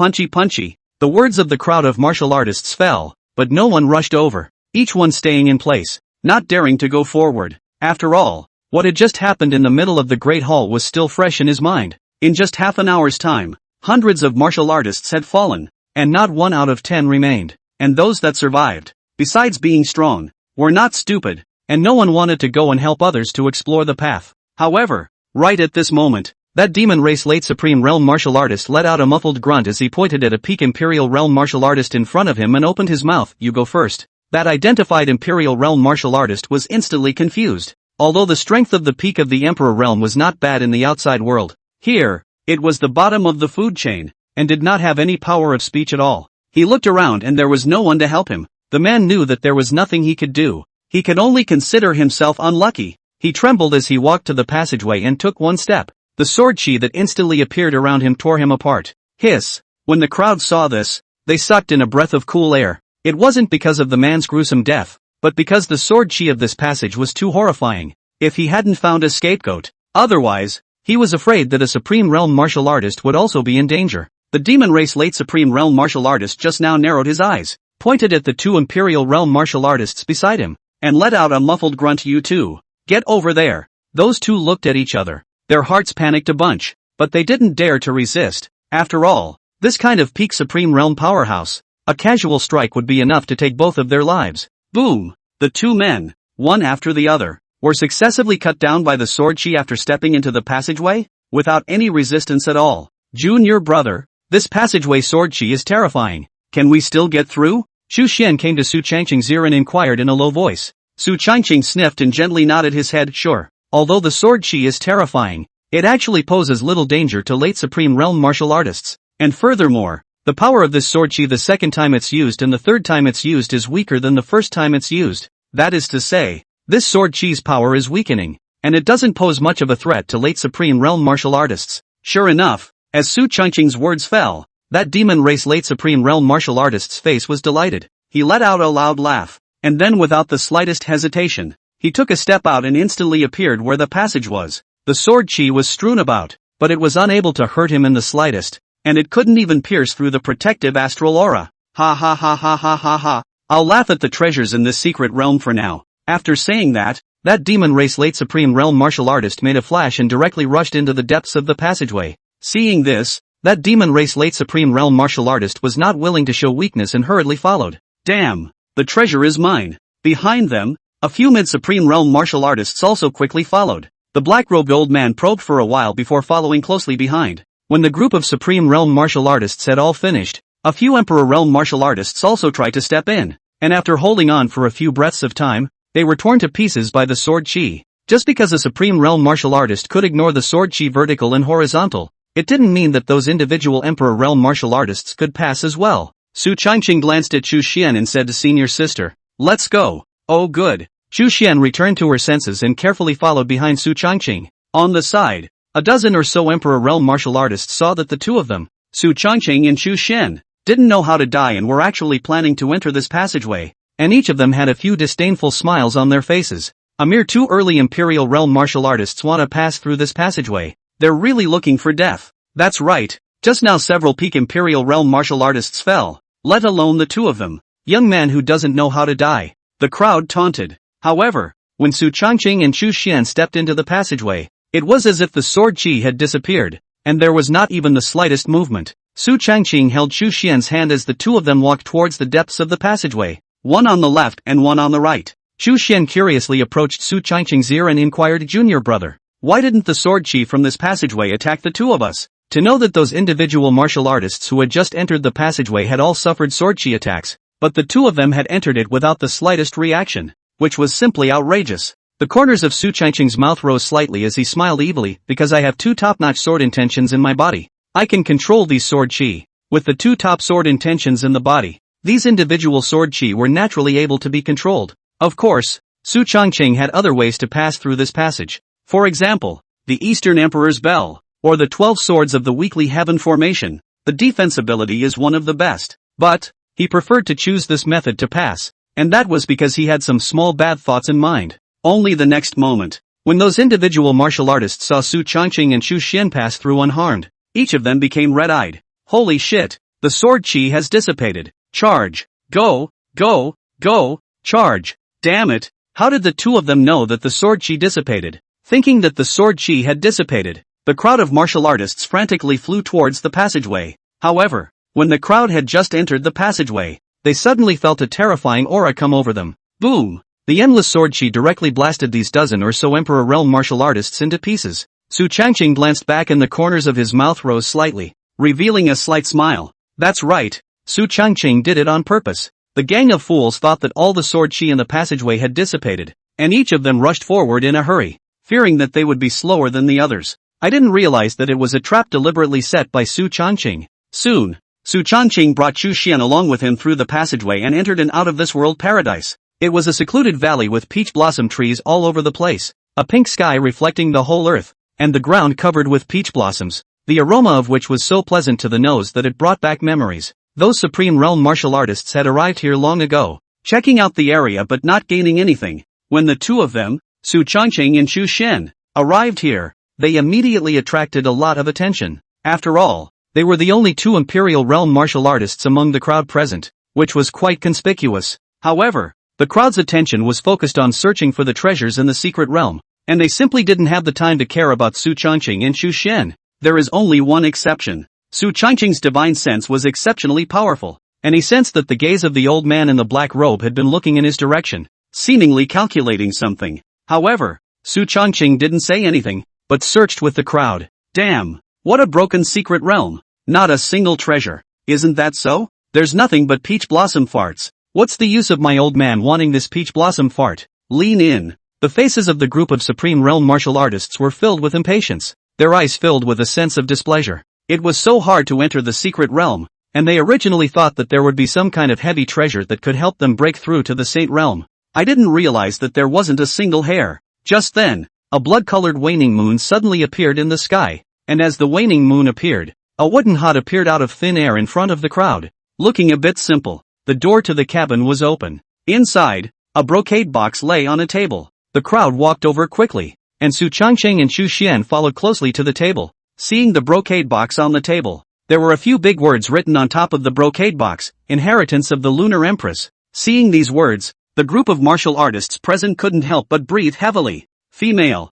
The words of the crowd of martial artists fell, but no one rushed over. Each one staying in place, not daring to go forward. After all, what had just happened in the middle of the Great Hall was still fresh in his mind. In just half an hour's time, hundreds of martial artists had fallen, and not 1 out of 10 remained. And those that survived, besides being strong, were not stupid, and no one wanted to go and help others to explore the path. However, Right at this moment, that demon race late supreme realm martial artist let out a muffled grunt as he pointed at a peak imperial realm martial artist in front of him and opened his mouth. You go first. That identified imperial realm martial artist was instantly confused. Although the strength of the peak of the emperor realm was not bad in the outside world, here, it was the bottom of the food chain, and did not have any power of speech at all. He looked around and there was no one to help him. The man knew that there was nothing he could do. He could only consider himself unlucky. He trembled as he walked to the passageway and took one step. The sword chi that instantly appeared around him tore him apart. Hiss! When the crowd saw this, they sucked in a breath of cool air. It wasn't because of the man's gruesome death, but because the sword chi of this passage was too horrifying. If he hadn't found a scapegoat, otherwise, he was afraid that a supreme realm martial artist would also be in danger. The demon race late supreme realm martial artist just now narrowed his eyes, pointed at the two imperial realm martial artists beside him, and let out a muffled grunt. You two, get over there. Those two looked at each other. Their hearts panicked a bunch, but they didn't dare to resist. After all, this kind of peak supreme realm powerhouse, a casual strike would be enough to take both of their lives. Boom! The two men, one after the other, were successively cut down by the sword chi after stepping into the passageway, without any resistance at all. Junior brother, this passageway sword chi is terrifying. Can we still get through? Xu Xian came to Su Changqing's ear and inquired in a low voice. Su Changqing sniffed and gently nodded his head. Sure. Although the sword chi is terrifying, it actually poses little danger to late supreme realm martial artists. And furthermore, the power of this sword chi the second time it's used and the third time it's used is weaker than the first time it's used. That is to say, this sword chi's power is weakening, and it doesn't pose much of a threat to late supreme realm martial artists. Sure enough, as Su Changqing's words fell, that demon race late supreme realm martial artist's face was delighted. He let out a loud laugh, and then without the slightest hesitation, he took a step out and instantly appeared where the passage was. The sword chi was strewn about, but it was unable to hurt him in the slightest, and it couldn't even pierce through the protective astral aura. Ha ha ha ha ha ha ha. I'll laugh at the treasures in this secret realm for now. After saying that, that demon race late supreme realm martial artist made a flash and directly rushed into the depths of the passageway. Seeing this, that demon race late supreme realm martial artist was not willing to show weakness and hurriedly followed. Damn! The treasure is mine. Behind them, a few mid-supreme realm martial artists also quickly followed. The black-robed old man probed for a while before following closely behind. When the group of supreme realm martial artists had all finished, a few emperor realm martial artists also tried to step in, and after holding on for a few breaths of time, they were torn to pieces by the sword chi. Just because a supreme realm martial artist could ignore the sword chi vertical and horizontal, it didn't mean that those individual emperor realm martial artists could pass as well. Su Changqing glanced at Xu Xian and said to senior sister, "Let's go." Oh good. Xu Xian returned to her senses and carefully followed behind Su Changqing. On the side, a dozen or so emperor realm martial artists saw that the two of them, Su Changqing and Xu Xian, didn't know how to die and were actually planning to enter this passageway, and each of them had a few disdainful smiles on their faces. A mere two early imperial realm martial artists want to pass through this passageway. They're really looking for death. That's right, just now several peak imperial realm martial artists fell, let alone the two of them. Young man who doesn't know how to die. The crowd taunted. However, when Su Changqing and Xu Xian stepped into the passageway, it was as if the sword chi had disappeared, and there was not even the slightest movement. Su Changqing held Xu Xian's hand as the two of them walked towards the depths of the passageway, one on the left and one on the right. Xu Xian curiously approached Su Changqing's ear and inquired, "Junior brother, why didn't the sword chi from this passageway attack the two of us?" To know that those individual martial artists who had just entered the passageway had all suffered sword chi attacks, but the two of them had entered it without the slightest reaction, which was simply outrageous. The corners of Su Changqing's mouth rose slightly as he smiled evilly, "Because I have two top-notch sword intentions in my body. I can control these sword chi. With the two top sword intentions in the body, these individual sword chi were naturally able to be controlled." Of course, Su Changqing had other ways to pass through this passage. For example, the Eastern Emperor's Bell, or the 12 Swords of the Weekly Heaven formation. The defense ability is one of the best. But, he preferred to choose this method to pass, and that was because he had some small bad thoughts in mind. Only the next moment, when those individual martial artists saw Su Changqing and Xu Xian pass through unharmed, each of them became red-eyed. Holy shit, the sword chi has dissipated. Charge. Go, go, go, charge. Damn it, how did the two of them know that the sword chi dissipated? Thinking that the sword chi had dissipated, the crowd of martial artists frantically flew towards the passageway. However, when the crowd had just entered the passageway, they suddenly felt a terrifying aura come over them. Boom! The endless sword chi directly blasted these dozen or so Emperor Realm martial artists into pieces. Su Changqing glanced back and the corners of his mouth rose slightly, revealing a slight smile. That's right, Su Changqing did it on purpose. The gang of fools thought that all the sword chi in the passageway had dissipated, and each of them rushed forward in a hurry, fearing that they would be slower than the others. I didn't realize that it was a trap deliberately set by Su Changqing. Soon, Su Changqing brought Chu Xian along with him through the passageway and entered an out-of-this-world paradise. It was a secluded valley with peach blossom trees all over the place, a pink sky reflecting the whole earth, and the ground covered with peach blossoms, the aroma of which was so pleasant to the nose that it brought back memories. Those Supreme Realm martial artists had arrived here long ago, checking out the area but not gaining anything. When the two of them, Su Changqing and Chu Xian, arrived here, they immediately attracted a lot of attention. After all, they were the only two Imperial Realm martial artists among the crowd present, which was quite conspicuous. However, the crowd's attention was focused on searching for the treasures in the secret realm, and they simply didn't have the time to care about Su Changqing and Chu Xian. There is only one exception. Su Changqing's divine sense was exceptionally powerful, and he sensed that the gaze of the old man in the black robe had been looking in his direction, seemingly calculating something. However, Su Changqing didn't say anything, but searched with the crowd. Damn, what a broken secret realm. Not a single treasure. Isn't that so? There's nothing but peach blossom farts. What's the use of my old man wanting this peach blossom fart? Lean in. The faces of the group of Supreme Realm martial artists were filled with impatience, their eyes filled with a sense of displeasure. It was so hard to enter the secret realm, and they originally thought that there would be some kind of heavy treasure that could help them break through to the Saint Realm. I didn't realize that there wasn't a single hair. Just then, a blood-colored waning moon suddenly appeared in the sky, and as the waning moon appeared, a wooden hut appeared out of thin air in front of the crowd. Looking a bit simple, the door to the cabin was open. Inside, a brocade box lay on a table. The crowd walked over quickly, and Su Changqing and Chu Xian followed closely to the table. Seeing the brocade box on the table, there were a few big words written on top of the brocade box, Inheritance of the Lunar Empress. Seeing these words, the group of martial artists present couldn't help but breathe heavily. Female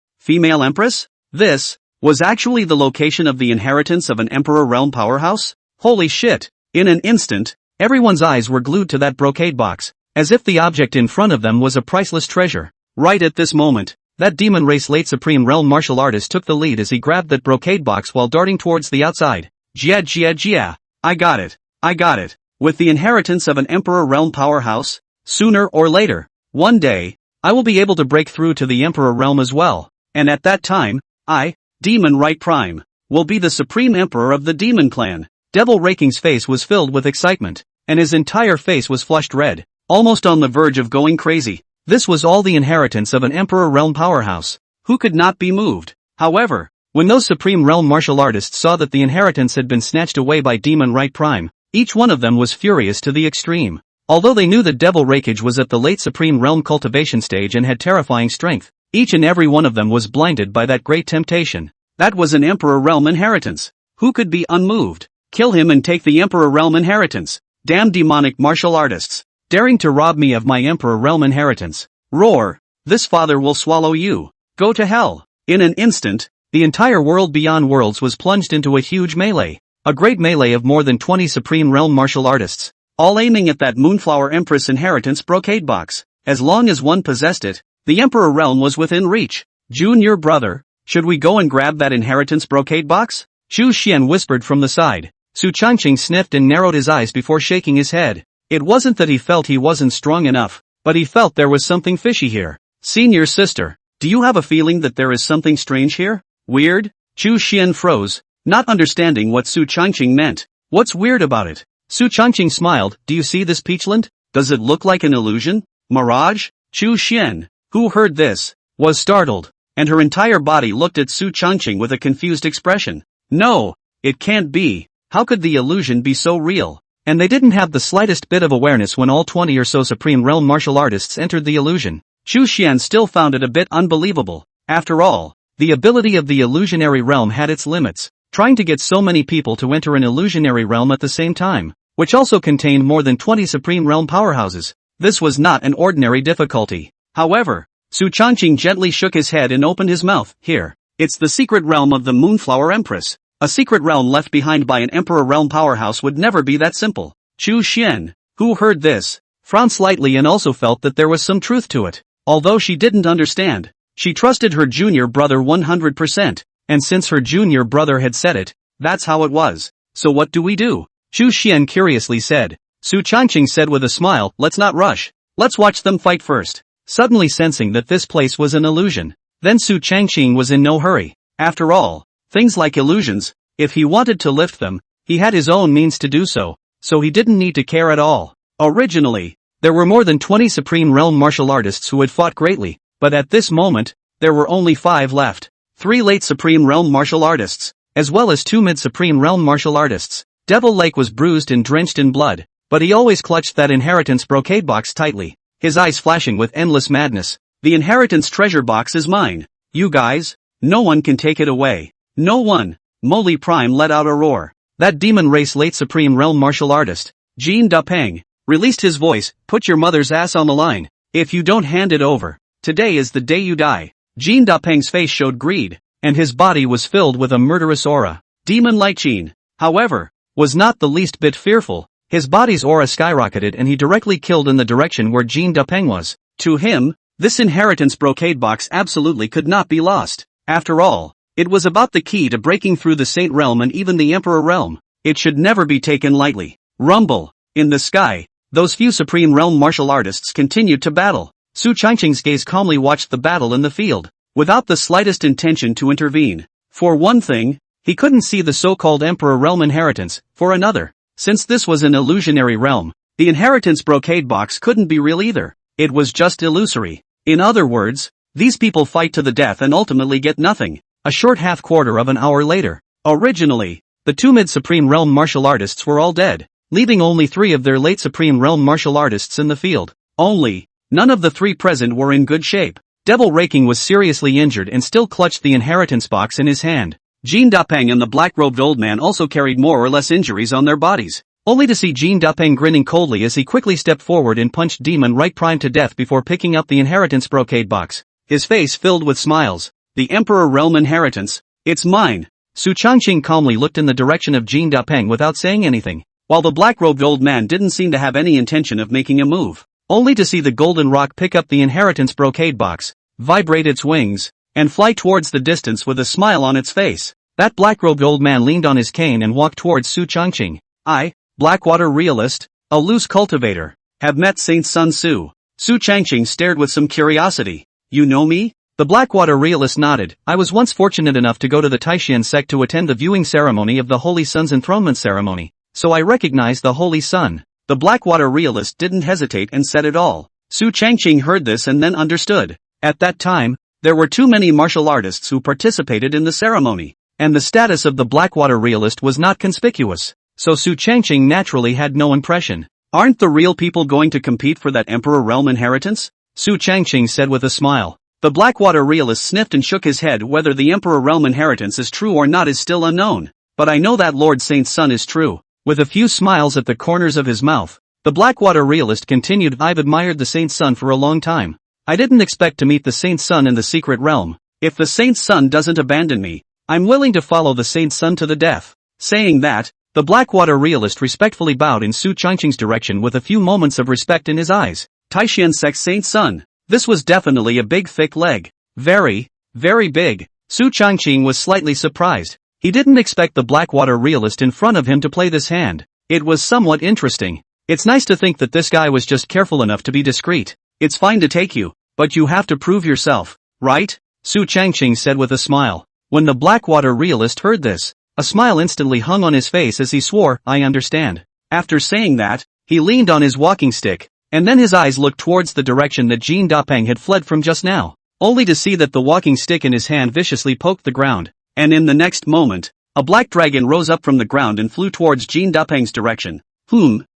Empress? This was actually the location of the inheritance of an Emperor Realm powerhouse? Holy shit! In an instant, everyone's eyes were glued to that brocade box, as if the object in front of them was a priceless treasure. Right at this moment, that demon race late Supreme Realm martial artist took the lead as he grabbed that brocade box while darting towards the outside. Jia, I got it. With the inheritance of an Emperor Realm powerhouse, sooner or later, one day, I will be able to break through to the Emperor Realm as well, and at that time, I, Demon Right Prime, will be the Supreme Emperor of the Demon Clan. Devil Raking's face was filled with excitement, and his entire face was flushed red, almost on the verge of going crazy. This was all the inheritance of an Emperor Realm powerhouse, who could not be moved. However, when those Supreme Realm martial artists saw that the inheritance had been snatched away by Demon Right Prime, each one of them was furious to the extreme. Although they knew that Devil Rakage was at the late Supreme Realm cultivation stage and had terrifying strength, each and every one of them was blinded by that great temptation. That was an Emperor Realm inheritance. Who could be unmoved? Kill him and take the Emperor Realm inheritance. Damn demonic martial artists, daring to rob me of my Emperor Realm inheritance. Roar! This father will swallow you. Go to hell. In an instant, the entire world beyond worlds was plunged into a huge melee. A great melee of more than 20 Supreme Realm martial artists, all aiming at that Moonflower Empress inheritance brocade box. As long as one possessed it, the Emperor Realm was within reach. Junior brother, should we go and grab that inheritance brocade box? Chu Xian whispered from the side. Su Changqing sniffed and narrowed his eyes before shaking his head. It wasn't that he felt he wasn't strong enough, but he felt there was something fishy here. Senior sister, do you have a feeling that there is something strange here? Weird? Chu Xian froze, not understanding what Su Changqing meant. What's weird about it? Su Changqing smiled. Do you see this peachland? Does it look like an illusion? Mirage? Chu Xian, who heard this, was startled, and her entire body looked at Su Changqing with a confused expression. No, it can't be. How could the illusion be so real? And they didn't have the slightest bit of awareness when all 20 or so Supreme Realm martial artists entered the illusion. Chu Xian still found it a bit unbelievable. After all, the ability of the illusionary realm had its limits. Trying to get so many people to enter an illusionary realm at the same time, which also contained more than 20 Supreme Realm powerhouses, this was not an ordinary difficulty. However, Su Changqing gently shook his head and opened his mouth. Here, it's the secret realm of the Moonflower Empress. A secret realm left behind by an Emperor Realm powerhouse would never be that simple. Chu Xian, who heard this, frowned slightly and also felt that there was some truth to it. Although she didn't understand, she trusted her junior brother 100%. and since her junior brother had said it, that's how it was. So what do we do? Chu Xian curiously said. Su Changqing said with a smile, let's not rush. Let's watch them fight first. Suddenly sensing that this place was an illusion. Then Su Changqing was in no hurry. After all, things like illusions, if he wanted to lift them, he had his own means to do so he didn't need to care at all. Originally, there were more than 20 Supreme Realm martial artists who had fought greatly, but at this moment, there were only 5 left. 3 late Supreme Realm martial artists, as well as 2 mid-Supreme Realm martial artists. Devil Lake was bruised and drenched in blood, but he always clutched that inheritance brocade box tightly, his eyes flashing with endless madness. The inheritance treasure box is mine. You guys, no one can take it away. No one. Moli Prime let out a roar. That demon race late Supreme Realm martial artist, Jin Dapeng, released his voice, put your mother's ass on the line. If you don't hand it over, today is the day you die. Jin Dapeng's face showed greed, and his body was filled with a murderous aura. Demon Lychin, however, was not the least bit fearful. His body's aura skyrocketed and he directly killed in the direction where Jin Dapeng was. To him, this inheritance brocade box absolutely could not be lost. After all, it was about the key to breaking through the Saint Realm and even the Emperor Realm. It should never be taken lightly. Rumble. In the sky, those few Supreme Realm martial artists continued to battle. Su Changqing's gaze calmly watched the battle in the field, without the slightest intention to intervene. For one thing, he couldn't see the so-called Emperor Realm inheritance. For another, since this was an illusionary realm, the inheritance brocade box couldn't be real either. It was just illusory. In other words, these people fight to the death and ultimately get nothing. A short half-quarter of an hour later, originally, the 2 mid-Supreme Realm martial artists were all dead, leaving only 3 of their late Supreme Realm martial artists in the field. Only, none of the 3 present were in good shape. Devil Raking was seriously injured and still clutched the inheritance box in his hand. Jin Dapeng and the black-robed old man also carried more or less injuries on their bodies, only to see Jin Dapeng grinning coldly as he quickly stepped forward and punched Demon Right Prime to death before picking up the inheritance brocade box, his face filled with smiles. The Emperor Realm inheritance, it's mine. Su Changqing calmly looked in the direction of Jin Dapeng without saying anything, while the black-robed old man didn't seem to have any intention of making a move, only to see the golden rock pick up the inheritance brocade box, vibrate its wings, and fly towards the distance with a smile on its face. That black-robed old man leaned on his cane and walked towards Su Changqing. I, Blackwater Realist, a loose cultivator, have met Saint Sun Su. Su Changqing stared with some curiosity. You know me? The Blackwater Realist nodded. I was once fortunate enough to go to the Taishan sect to attend the viewing ceremony of the Holy Sun's enthronement ceremony, so I recognize the Holy Sun. The Blackwater Realist didn't hesitate and said it all. Su Changqing heard this and then understood. At that time, there were too many martial artists who participated in the ceremony, and the status of the Blackwater Realist was not conspicuous, so Su Changqing naturally had no impression. Aren't the real people going to compete for that Emperor Realm inheritance? Su Changqing said with a smile. The Blackwater Realist sniffed and shook his head. Whether the Emperor Realm inheritance is true or not is still unknown, but I know that Lord Saint Sun is true. With a few smiles at the corners of his mouth, the Blackwater Realist continued. I've admired the Saint Sun for a long time. I didn't expect to meet the Saint Sun in the secret realm. If the Saint Sun doesn't abandon me, I'm willing to follow the Saint Sun to the death. Saying that, the Blackwater Realist respectfully bowed in Su Changqing's direction with a few moments of respect in his eyes. Taishan Sect Saint Sun. This was definitely a big thick leg. Very, very big. Su Changqing was slightly surprised. He didn't expect the Blackwater Realist in front of him to play this hand. It was somewhat interesting. It's nice to think that this guy was just careful enough to be discreet. It's fine to take you, but you have to prove yourself, right? Su Changqing said with a smile. When the Blackwater Realist heard this, a smile instantly hung on his face as he swore, I understand. After saying that, he leaned on his walking stick, and then his eyes looked towards the direction that Jin Dapeng had fled from just now, only to see that the walking stick in his hand viciously poked the ground, and in the next moment, a black dragon rose up from the ground and flew towards Jin Dapeng's direction.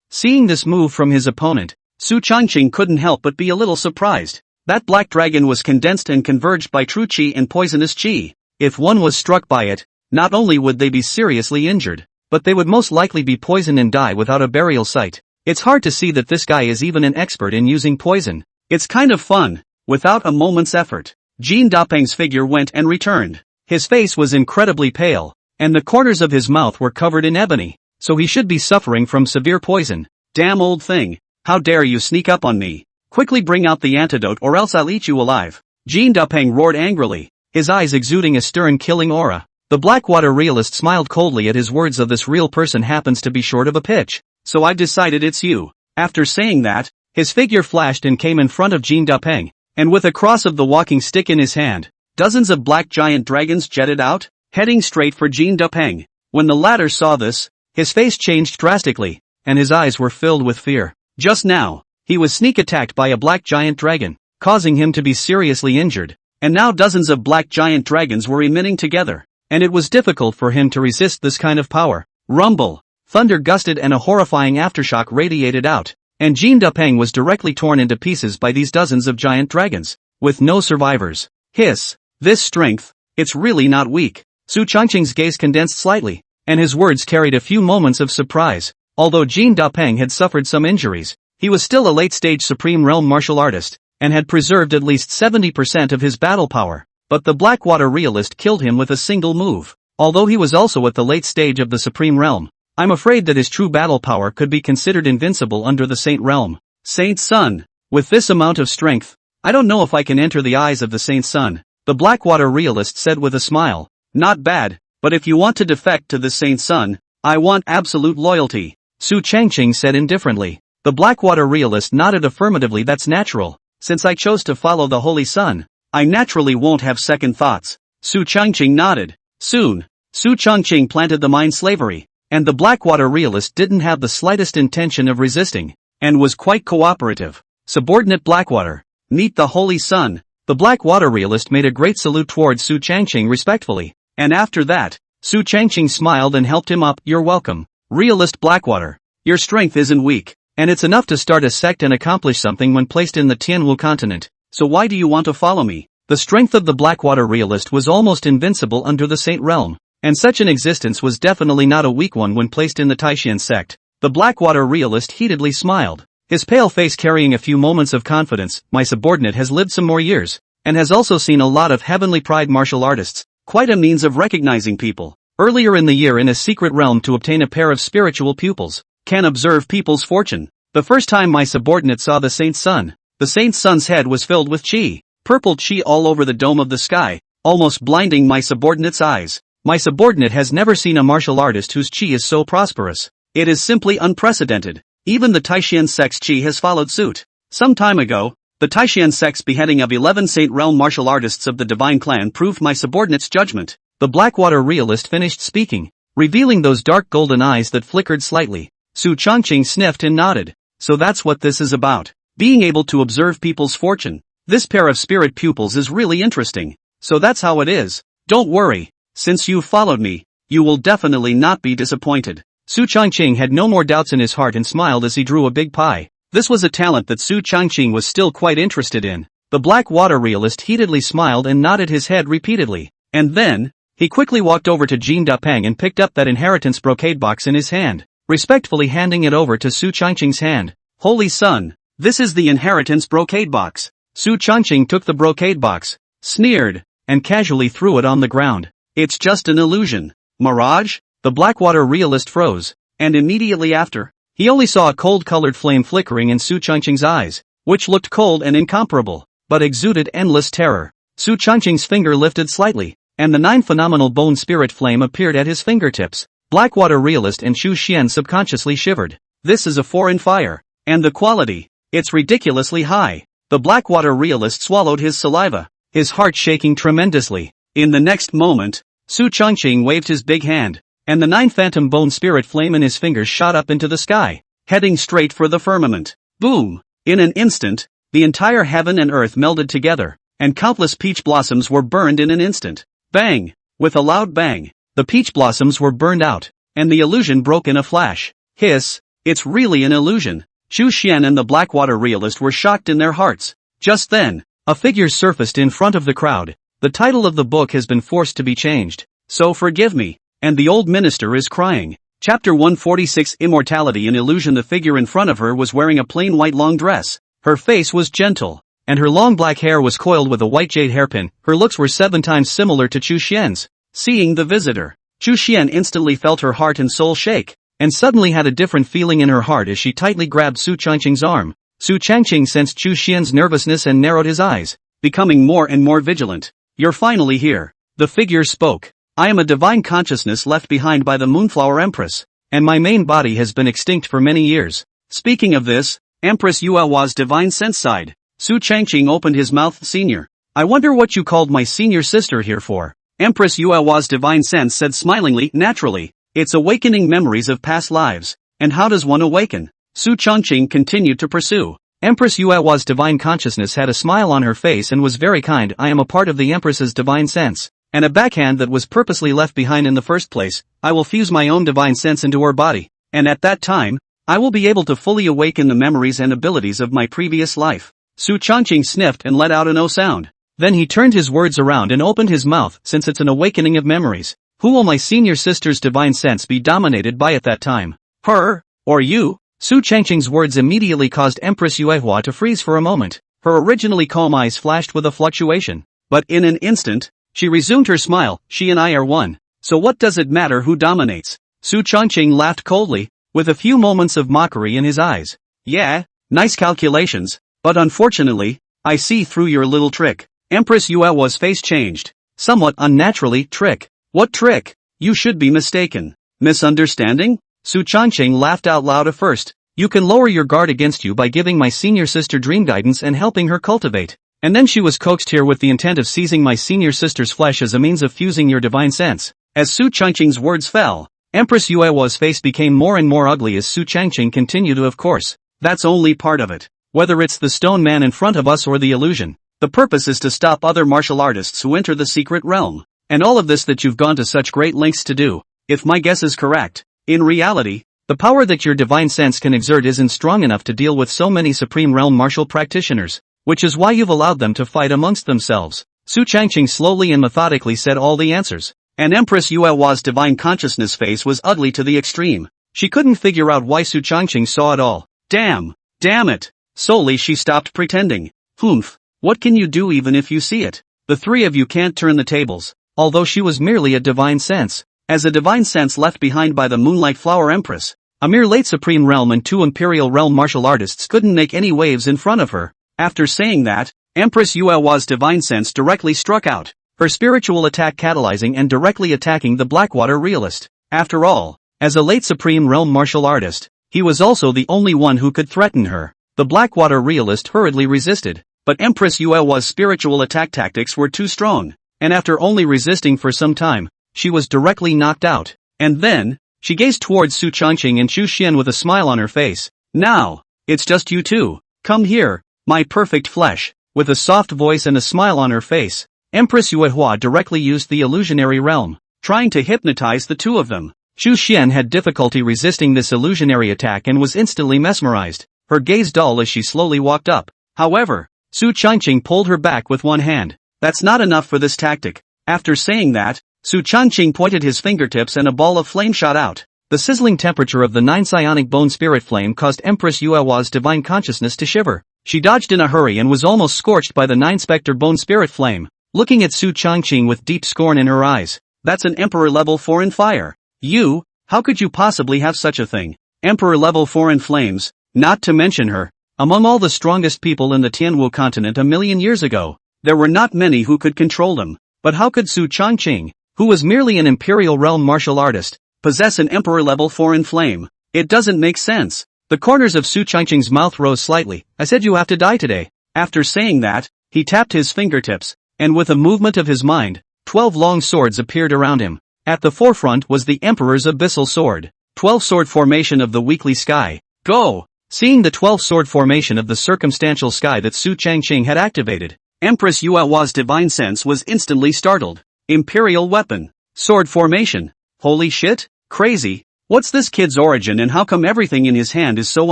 Seeing this move from his opponent, Su Changqing couldn't help but be a little surprised. That black dragon was condensed and converged by true qi and poisonous qi. If one was struck by it, not only would they be seriously injured, but they would most likely be poisoned and die without a burial site. It's hard to see that this guy is even an expert in using poison. It's kind of fun. Without a moment's effort, Jin Dapeng's figure went and returned. His face was incredibly pale, and the corners of his mouth were covered in ebony, so he should be suffering from severe poison. Damn old thing, how dare you sneak up on me? Quickly bring out the antidote or else I'll eat you alive. Jin Dapeng roared angrily, his eyes exuding a stern killing aura. The Blackwater realist smiled coldly at his words of this real person happens to be short of a pitch, so I've decided it's you. After saying that, his figure flashed and came in front of Jin Dapeng, and with a cross of the walking stick in his hand, dozens of black giant dragons jetted out, heading straight for Jin Dapeng. When the latter saw this, his face changed drastically, and his eyes were filled with fear. Just now, he was sneak attacked by a black giant dragon, causing him to be seriously injured, and now dozens of black giant dragons were emitting together, and it was difficult for him to resist this kind of power. Rumble, thunder gusted and a horrifying aftershock radiated out, and Jin Dapeng was directly torn into pieces by these dozens of giant dragons, with no survivors. Hiss, this strength, it's really not weak. Su Changqing's gaze condensed slightly, and his words carried a few moments of surprise. Although Jin Dapeng had suffered some injuries, he was still a late-stage Supreme Realm martial artist, and had preserved at least 70% of his battle power. But the Blackwater realist killed him with a single move. Although he was also at the late stage of the Supreme Realm, I'm afraid that his true battle power could be considered invincible under the Saint Realm. Saint Sun, with this amount of strength, I don't know if I can enter the eyes of the Saint Sun, the Blackwater realist said with a smile. Not bad, but if you want to defect to the Saint Sun, I want absolute loyalty, Su Changqing said indifferently. The Blackwater realist nodded affirmatively. That's natural, since I chose to follow the Holy Sun, I naturally won't have second thoughts. Su Changqing nodded. Soon, Su Changqing planted the mind slavery, and the Blackwater realist didn't have the slightest intention of resisting, and was quite cooperative. Subordinate Blackwater, meet the Holy Sun. The Blackwater realist made a great salute towards Su Changqing respectfully, and after that, Su Changqing smiled and helped him up. You're welcome, realist Blackwater. Your strength isn't weak, and it's enough to start a sect and accomplish something when placed in the Tianwu continent, so why do you want to follow me? The strength of the Blackwater realist was almost invincible under the Saint Realm, and such an existence was definitely not a weak one when placed in the Taishan sect. The Blackwater realist heatedly smiled, his pale face carrying a few moments of confidence. My subordinate has lived some more years, and has also seen a lot of heavenly pride martial artists, quite a means of recognizing people. Earlier in the year in a secret realm to obtain a pair of spiritual pupils, can observe people's fortune. The first time my subordinate saw the Saint Sun, the Saint Sun's head was filled with chi, purple chi all over the dome of the sky, almost blinding my subordinate's eyes. My subordinate has never seen a martial artist whose chi is so prosperous. It is simply unprecedented. Even the Taishan sect's chi has followed suit. Some time ago, the Taishan sect's beheading of 11 Saint Realm martial artists of the Divine Clan proved my subordinate's judgment. The Blackwater realist finished speaking, revealing those dark golden eyes that flickered slightly. Su Changqing sniffed and nodded. So that's what this is about. Being able to observe people's fortune. This pair of spirit pupils is really interesting. So that's how it is. Don't worry. Since you've followed me, you will definitely not be disappointed. Su Changqing had no more doubts in his heart and smiled as he drew a big pie. This was a talent that Su Changqing was still quite interested in. The Blackwater realist heatedly smiled and nodded his head repeatedly. And then, he quickly walked over to Jin Dapeng and picked up that inheritance brocade box in his hand, respectfully handing it over to Su Changqing's hand. Holy Sun, this is the inheritance brocade box. Su Changqing took the brocade box, sneered, and casually threw it on the ground. It's just an illusion. Mirage? The Blackwater realist froze, and immediately after, he only saw a cold-colored flame flickering in Su Changqing's eyes, which looked cold and incomparable, but exuded endless terror. Su Changqing's finger lifted slightly, and the 9 phenomenal bone spirit flame appeared at his fingertips. Blackwater realist and Chu Xian subconsciously shivered. This is a foreign fire, and the quality, it's ridiculously high. The Blackwater realist swallowed his saliva, his heart shaking tremendously. In the next moment, Su Changqing waved his big hand, and the 9 phantom bone spirit flame in his fingers shot up into the sky, heading straight for the firmament. Boom! In an instant, the entire heaven and earth melded together, and countless peach blossoms were burned in an instant. Bang! With a loud bang, the peach blossoms were burned out, and the illusion broke in a flash. Hiss, it's really an illusion. Chu Xian and the Blackwater realist were shocked in their hearts. Just then, a figure surfaced in front of the crowd. The title of the book has been forced to be changed, so forgive me. And the old minister is crying. Chapter 146 Immortality and Illusion. The figure in front of her was wearing a plain white long dress. Her face was gentle, and her long black hair was coiled with a white jade hairpin. Her looks were 7 times similar to Chu Xian's. Seeing the visitor, Chu Xian instantly felt her heart and soul shake, and suddenly had a different feeling in her heart as she tightly grabbed Su Changqing's arm. Su Changqing sensed Chu Xian's nervousness and narrowed his eyes, becoming more and more vigilant. you're finally here. The figure spoke. I am a divine consciousness left behind by the Moonflower Empress, and my main body has been extinct for many years. Speaking of this, Empress Yuehua's divine sense sighed. Su Changqing opened his mouth. Senior. I wonder what you called my senior sister here for. Empress Yuehua's divine sense said smilingly. Naturally. It's awakening memories of past lives. And how does one awaken? Su Changqing continued to pursue. Empress Yuehua's divine consciousness had a smile on her face and was very kind. I am a part of the Empress's divine sense, and a backhand that was purposely left behind in the first place. I will fuse my own divine sense into her body, and at that time, I will be able to fully awaken the memories and abilities of my previous life. Su Changqing sniffed and let out an "oh" sound. Then he turned his words around and opened his mouth. Since it's an awakening of memories, who will my senior sister's divine sense be dominated by at that time? Her, or you? Su Changqing's words immediately caused Empress Yuehua to freeze for a moment. Her originally calm eyes flashed with a fluctuation. But in an instant, she resumed her smile. She and I are one. So what does it matter who dominates? Su Changqing laughed coldly, with a few moments of mockery in his eyes. Yeah, nice calculations, but unfortunately, I see through your little trick. Empress Yuehua's face changed. Somewhat unnaturally. Trick? What trick? You should be mistaken. Misunderstanding? Su Changqing laughed out loud. At first, you can lower your guard against you by giving my senior sister dream guidance and helping her cultivate. And then she was coaxed here with the intent of seizing my senior sister's flesh as a means of fusing your divine sense. As Su Changqing's words fell, Empress Yuehua's face became more and more ugly as Su Changqing continued. Of course, that's only part of it. Whether it's the stone man in front of us or the illusion, the purpose is to stop other martial artists who enter the secret realm. And all of this that you've gone to such great lengths to do, if my guess is correct. In reality, the power that your divine sense can exert isn't strong enough to deal with so many supreme realm martial practitioners, which is why you've allowed them to fight amongst themselves. Su Changqing slowly and methodically said all the answers. And Empress Yuehua's divine consciousness face was ugly to the extreme. She couldn't figure out why Su Changqing saw it all. Damn it. Solely she stopped pretending. Humph, what can you do even if you see it? The three of you can't turn the tables. Although she was merely a divine sense. As a divine sense left behind by the Moonlight Flower Empress, a mere late Supreme Realm and 2 Imperial Realm martial artists couldn't make any waves in front of her. After saying that, Empress Yuehua's divine sense directly struck out, her spiritual attack catalyzing and directly attacking the Blackwater realist. After all, as a late Supreme Realm martial artist, he was also the only one who could threaten her. The Blackwater realist hurriedly resisted, but Empress Yuehua's spiritual attack tactics were too strong, and after only resisting for some time, she was directly knocked out. And then, she gazed towards Su Changqing and Chu Xian with a smile on her face. Now, it's just you two. Come here, my perfect flesh. With a soft voice and a smile on her face, Empress Yuehua directly used the illusionary realm, trying to hypnotize the two of them. Chu Xian had difficulty resisting this illusionary attack and was instantly mesmerized, her gaze dull as she slowly walked up. However, Su Changqing pulled her back with one hand. That's not enough for this tactic. After saying that, Su Changqing pointed his fingertips and a ball of flame shot out. The sizzling temperature of the 9 psionic bone spirit flame caused Empress Yuehua's divine consciousness to shiver. She dodged in a hurry and was almost scorched by the 9 specter bone spirit flame, looking at Su Changqing with deep scorn in her eyes. That's an Emperor level foreign fire. You, how could you possibly have such a thing? Emperor level foreign flames, not to mention her. Among all the strongest people in the Tianwu continent a million years ago, there were not many who could control them. But how could Su Changqing, who was merely an Imperial Realm martial artist, possess an Emperor-level foreign flame? It doesn't make sense. The corners of Su Changqing's mouth rose slightly. I said you have to die today. After saying that, he tapped his fingertips, and with a movement of his mind, 12 long swords appeared around him. At the forefront was the Emperor's abyssal sword. 12 sword formation of the weekly sky. Go! Seeing the 12 sword formation of the circumstantial sky that Su Changqing had activated, Empress Yuehua's divine sense was instantly startled. Imperial weapon. Sword formation. Holy shit, crazy. What's this kid's origin and how come everything in his hand is so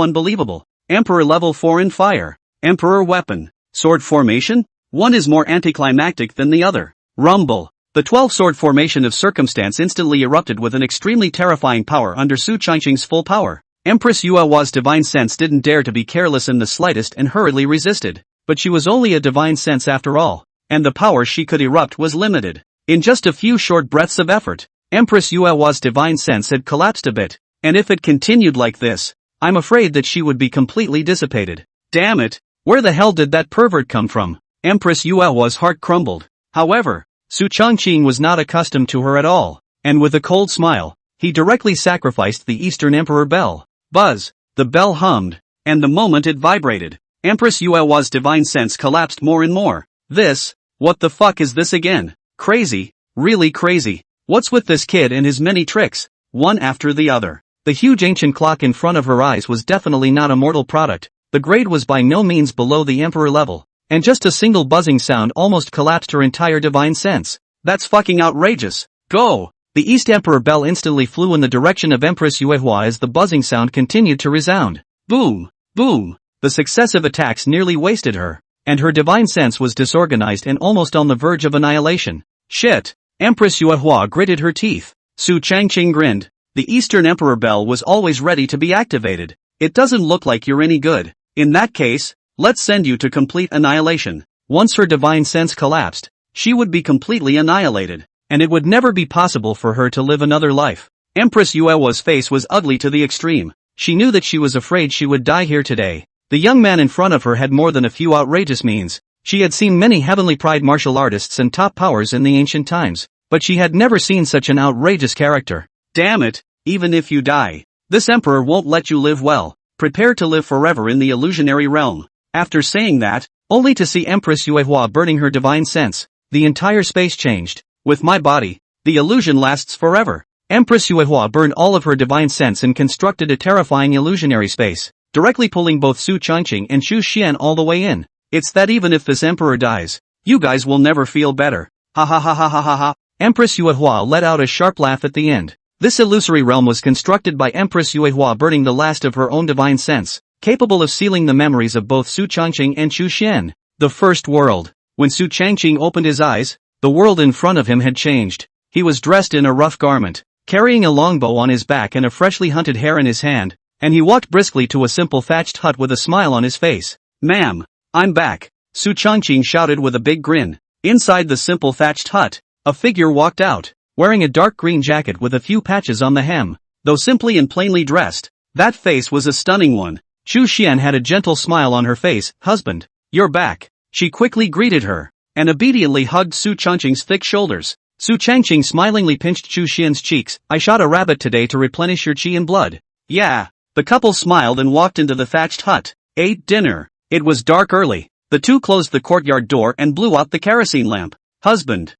unbelievable? Emperor level foreign fire. Emperor weapon. Sword formation? One is more anticlimactic than the other. Rumble. The 12 sword formation of circumstance instantly erupted with an extremely terrifying power under Su Changqing's full power. Empress Yuehua's divine sense didn't dare to be careless in the slightest and hurriedly resisted. But she was only a divine sense after all, and the power she could erupt was limited. In just a few short breaths of effort, Empress Yuehua's divine sense had collapsed a bit, and if it continued like this, I'm afraid that she would be completely dissipated. Damn it, where the hell did that pervert come from? Empress Yuehua's heart crumbled. However, Su Changqing was not accustomed to her at all, and with a cold smile, he directly sacrificed the Eastern Emperor bell. Buzz! The bell hummed, and the moment it vibrated, Empress Yuehua's divine sense collapsed more and more. What the fuck is this again? Crazy, really crazy. What's with this kid and his many tricks? One after the other. The huge ancient clock in front of her eyes was definitely not a mortal product. The grade was by no means below the emperor level, and just a single buzzing sound almost collapsed her entire divine sense. That's fucking outrageous. Go! The East Emperor bell instantly flew in the direction of Empress Yuehua as the buzzing sound continued to resound. Boom! Boom! The successive attacks nearly wasted her, and her divine sense was disorganized and almost on the verge of annihilation. Shit! Empress Yuehua gritted her teeth. Su Changqing grinned. The Eastern Emperor bell was always ready to be activated. It doesn't look like you're any good. In that case, let's send you to complete annihilation. Once her divine sense collapsed, she would be completely annihilated, and it would never be possible for her to live another life. Empress Yuehua's face was ugly to the extreme. She knew that she was afraid she would die here today. The young man in front of her had more than a few outrageous means. She had seen many heavenly pride martial artists and top powers in the ancient times, but she had never seen such an outrageous character. Damn it, even if you die, this emperor won't let you live well. Prepare to live forever in the illusionary realm. After saying that, only to see Empress Yuehua burning her divine sense, the entire space changed. With my body, the illusion lasts forever. Empress Yuehua burned all of her divine sense and constructed a terrifying illusionary space, directly pulling both Su Changqing and Xu Xian all the way in. It's that even if this emperor dies, you guys will never feel better. Ha ha ha ha ha ha ha. Empress Yuehua let out a sharp laugh at the end. This illusory realm was constructed by Empress Yuehua burning the last of her own divine sense, capable of sealing the memories of both Su Changqing and Xu Xian. The first world. When Su Changqing opened his eyes, the world in front of him had changed. He was dressed in a rough garment, carrying a longbow on his back and a freshly hunted hare in his hand, and he walked briskly to a simple thatched hut with a smile on his face. Ma'am, I'm back, Su Changqing shouted with a big grin. Inside the simple thatched hut, a figure walked out, wearing a dark green jacket with a few patches on the hem. Though simply and plainly dressed, that face was a stunning one. Xu Xian had a gentle smile on her face. Husband, you're back. She quickly greeted her, and obediently hugged Su Changqing's thick shoulders. Su Changqing smilingly pinched Xu Xian's cheeks. I shot a rabbit today to replenish your qi and blood. Yeah. The couple smiled and walked into the thatched hut. Ate dinner. It was dark early. The two closed the courtyard door and blew out the kerosene lamp. Husband.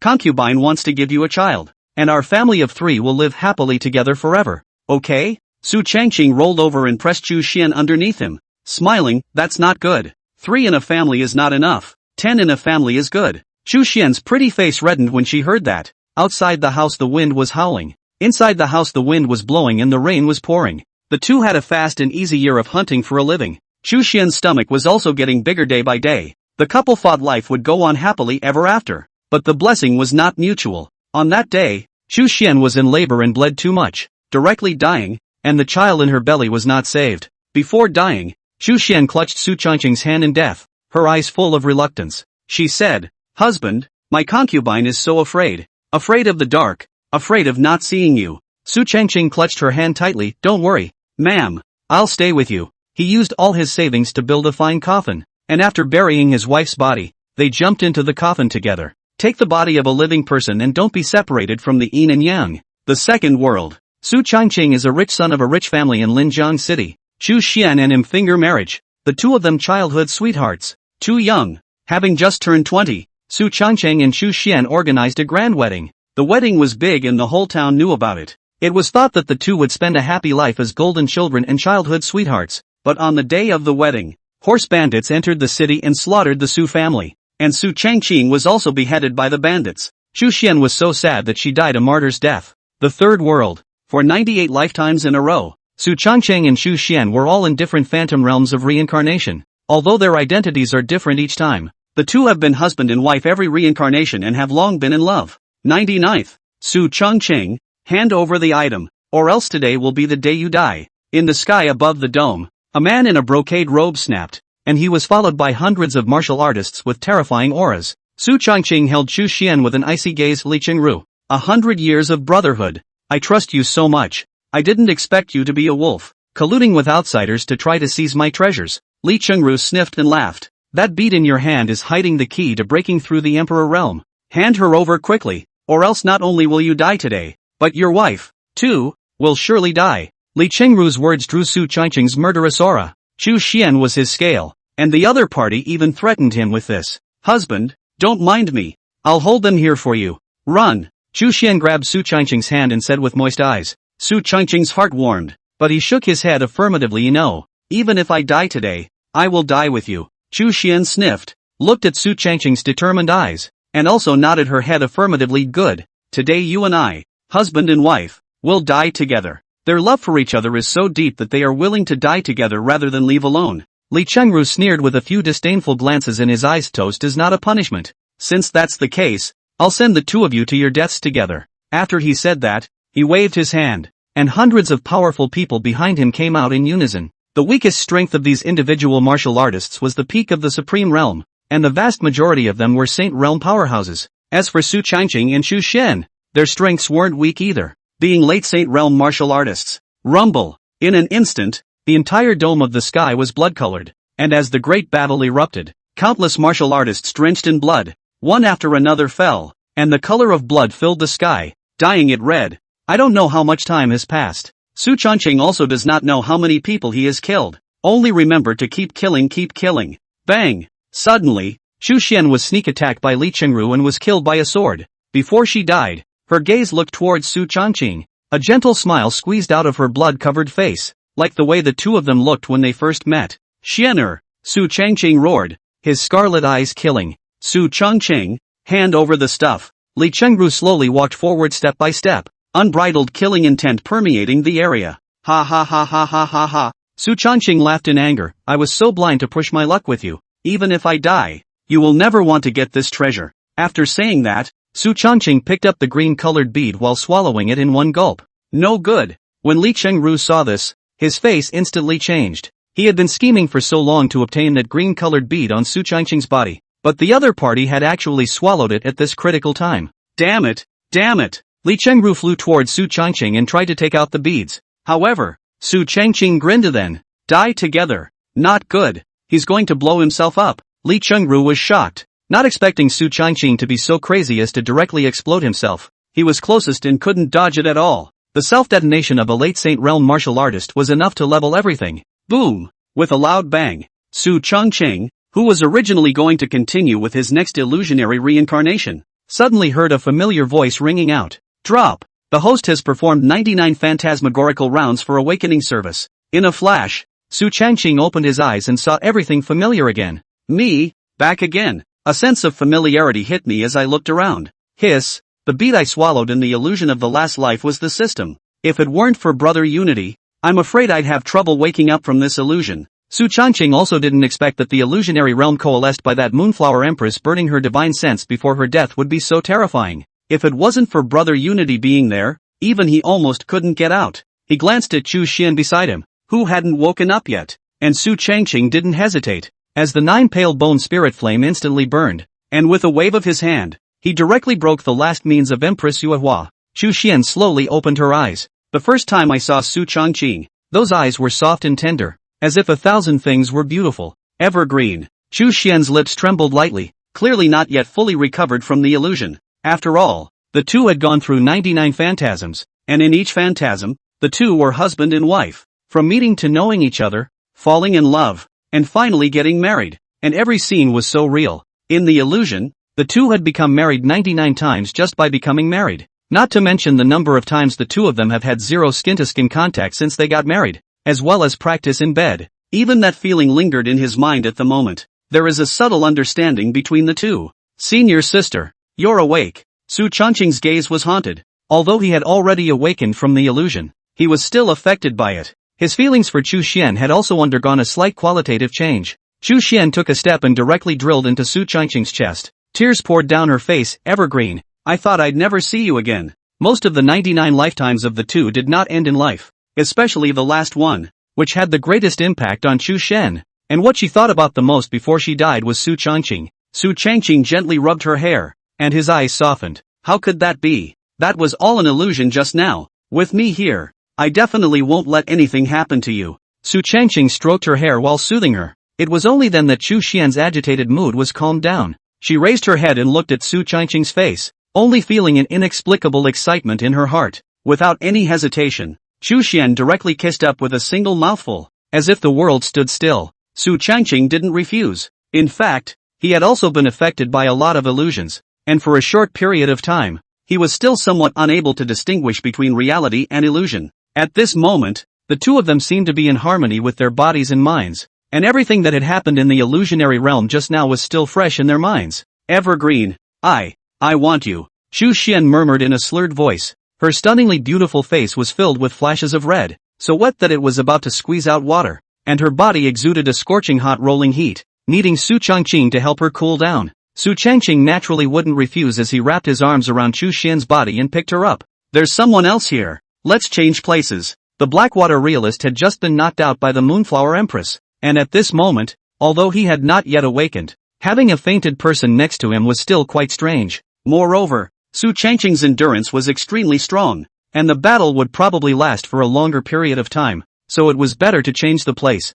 Concubine wants to give you a child, and our family of 3 will live happily together forever. Okay? Su Changqing rolled over and pressed Xu Xian underneath him, smiling. That's not good. 3 in a family is not enough. 10 in a family is good. Xu Xian's pretty face reddened when she heard that. Outside the house the wind was howling. Inside the house the wind was blowing and the rain was pouring. The two had a fast and easy year of hunting for a living. Xu Xian's stomach was also getting bigger day by day. The couple thought life would go on happily ever after. But the blessing was not mutual. On that day, Xu Xian was in labor and bled too much, directly dying, and the child in her belly was not saved. Before dying, Xu Xian clutched Su Changqing's hand in death, her eyes full of reluctance. She said, Husband, my concubine is so afraid. Afraid of the dark, afraid of not seeing you. Su Changqing clutched her hand tightly. Don't worry, ma'am, I'll stay with you. He used all his savings to build a fine coffin, and after burying his wife's body, they jumped into the coffin together. Take the body of a living person and don't be separated from the yin and yang. The second world. Su Changqing is a rich son of a rich family in Linjiang City. Xu Xian and him finger marriage. The two of them childhood sweethearts. Too young. Having just turned 20, Su Changqing and Xu Xian organized a grand wedding. The wedding was big and the whole town knew about it. It was thought that the two would spend a happy life as golden children and childhood sweethearts. But on the day of the wedding, horse bandits entered the city and slaughtered the Su family. And Su Changqing was also beheaded by the bandits. Xu Xian was so sad that she died a martyr's death. The third world. For 98 lifetimes in a row, Su Changqing and Xu Xian were all in different phantom realms of reincarnation. Although their identities are different each time, the two have been husband and wife every reincarnation and have long been in love. 99th. Su Changqing, hand over the item, or else today will be the day you die. In the sky above the dome, a man in a brocade robe snapped, and he was followed by hundreds of martial artists with terrifying auras. Su Changqing held Xu Xian with an icy gaze. Li Chengru, 100 years of brotherhood. I trust you so much. I didn't expect you to be a wolf, colluding with outsiders to try to seize my treasures. Li Chengru sniffed and laughed. That bead in your hand is hiding the key to breaking through the Emperor realm. Hand her over quickly, or else not only will you die today, but your wife, too, will surely die. Li Chengru's words drew Su Changqing's murderous aura. Chu Xian was his scale, and the other party even threatened him with this. Husband, don't mind me. I'll hold them here for you. Run. Chu Xian grabbed Su Changqing's hand and said with moist eyes. Su Changqing's heart warmed, but he shook his head affirmatively. No, even if I die today, I will die with you. Chu Xian sniffed, looked at Su Changqing's determined eyes, and also nodded her head affirmatively. Good. Today you and I, husband and wife, will die together. Their love for each other is so deep that they are willing to die together rather than leave alone. Li Chengru sneered with a few disdainful glances in his eyes. Toast is not a punishment. Since that's the case, I'll send the two of you to your deaths together. After he said that, he waved his hand, and hundreds of powerful people behind him came out in unison. The weakest strength of these individual martial artists was the peak of the Supreme Realm, and the vast majority of them were Saint Realm powerhouses. As for Su Changqing and Chu Xian, their strengths weren't weak either, being late Saint Realm martial artists. Rumble! In an instant, the entire dome of the sky was blood-colored, and as the great battle erupted, countless martial artists drenched in blood, one after another fell, and the color of blood filled the sky, dyeing it red. I don't know how much time has passed. Su Changqing also does not know how many people he has killed. Only remember to keep killing. Bang! Suddenly, Chu Xian was sneak attacked by Li Chengru and was killed by a sword. Before she died, her gaze looked towards Su Changqing. A gentle smile squeezed out of her blood-covered face, like the way the two of them looked when they first met. Xianer! Su Changqing roared, his scarlet eyes killing. Su Changqing, hand over the stuff. Li Chengru slowly walked forward step by step, unbridled killing intent permeating the area. Ha ha ha ha ha ha ha. Su Changqing laughed in anger. I was so blind to push my luck with you. Even if I die, you will never want to get this treasure. After saying that, Su Changqing picked up the green-colored bead while swallowing it in one gulp. No good. When Li Chengru saw this, his face instantly changed. He had been scheming for so long to obtain that green-colored bead on Su Changqing's body, but the other party had actually swallowed it at this critical time. Damn it! Damn it! Li Chengru flew towards Su Changqing and tried to take out the beads. However, Su Changqing grinned. Then, die together. Not good. He's going to blow himself up. Li Chengru was shocked, not expecting Su Changqing to be so crazy as to directly explode himself. He was closest and couldn't dodge it at all. The self-detonation of a late Saint Realm martial artist was enough to level everything. Boom! With a loud bang, Su Changqing, who was originally going to continue with his next illusionary reincarnation, suddenly heard a familiar voice ringing out. Drop! The host has performed 99 phantasmagorical rounds for awakening service. In a flash, Su Changqing opened his eyes and saw everything familiar again. Me? Back again. A sense of familiarity hit me as I looked around. Hiss! The bead I swallowed in the illusion of the last life was the system. If it weren't for Brother Unity, I'm afraid I'd have trouble waking up from this illusion. Su Changqing also didn't expect that the illusionary realm coalesced by that Moonflower Empress burning her divine sense before her death would be so terrifying. If it wasn't for Brother Unity being there, even he almost couldn't get out. He glanced at Chu Xian beside him, who hadn't woken up yet, and Su Changqing didn't hesitate, as the 9 pale bone spirit flame instantly burned, and with a wave of his hand, he directly broke the last means of Empress Yuehua. Chu Xian slowly opened her eyes. The first time I saw Su Changqing, those eyes were soft and tender, as if 1,000 things were beautiful, evergreen. Chu Xian's lips trembled lightly, clearly not yet fully recovered from the illusion. After all, the two had gone through 99 phantasms, and in each phantasm, the two were husband and wife. From meeting to knowing each other, falling in love, and finally getting married, and every scene was so real. In the illusion, the two had become married 99 times just by becoming married. Not to mention the number of times the two of them have had zero skin-to-skin contact since they got married, as well as practice in bed. Even that feeling lingered in his mind at the moment. There is a subtle understanding between the two. Senior sister, you're awake. Su Changqing's gaze was haunted. Although he had already awakened from the illusion, he was still affected by it. His feelings for Chu Xian had also undergone a slight qualitative change. Chu Xian took a step and directly drilled into Su Changqing's chest. Tears poured down her face. Evergreen, I thought I'd never see you again. Most of the 99 lifetimes of the two did not end in life, especially the last one, which had the greatest impact on Chu Xian. And what she thought about the most before she died was Su Changqing. Su Changqing gently rubbed her hair, and his eyes softened. How could that be? That was all an illusion just now. With me here, I definitely won't let anything happen to you. Su Changqing stroked her hair while soothing her. It was only then that Chu Xian's agitated mood was calmed down. She raised her head and looked at Su Changqing's face, only feeling an inexplicable excitement in her heart. Without any hesitation, Chu Xian directly kissed up with a single mouthful, as if the world stood still. Su Changqing didn't refuse. In fact, he had also been affected by a lot of illusions, and for a short period of time, he was still somewhat unable to distinguish between reality and illusion. At this moment, the two of them seemed to be in harmony with their bodies and minds, and everything that had happened in the illusionary realm just now was still fresh in their minds. Evergreen, I want you, Chu Xian murmured in a slurred voice. Her stunningly beautiful face was filled with flashes of red, so wet that it was about to squeeze out water, and her body exuded a scorching hot rolling heat, needing Su Changqing to help her cool down. Su Changqing naturally wouldn't refuse as he wrapped his arms around Chu Xian's body and picked her up. There's someone else here. Let's change places. The Blackwater realist had just been knocked out by the Moonflower Empress, and at this moment, although he had not yet awakened, having a fainted person next to him was still quite strange. Moreover, Su Changqing's endurance was extremely strong, and the battle would probably last for a longer period of time, so it was better to change the place.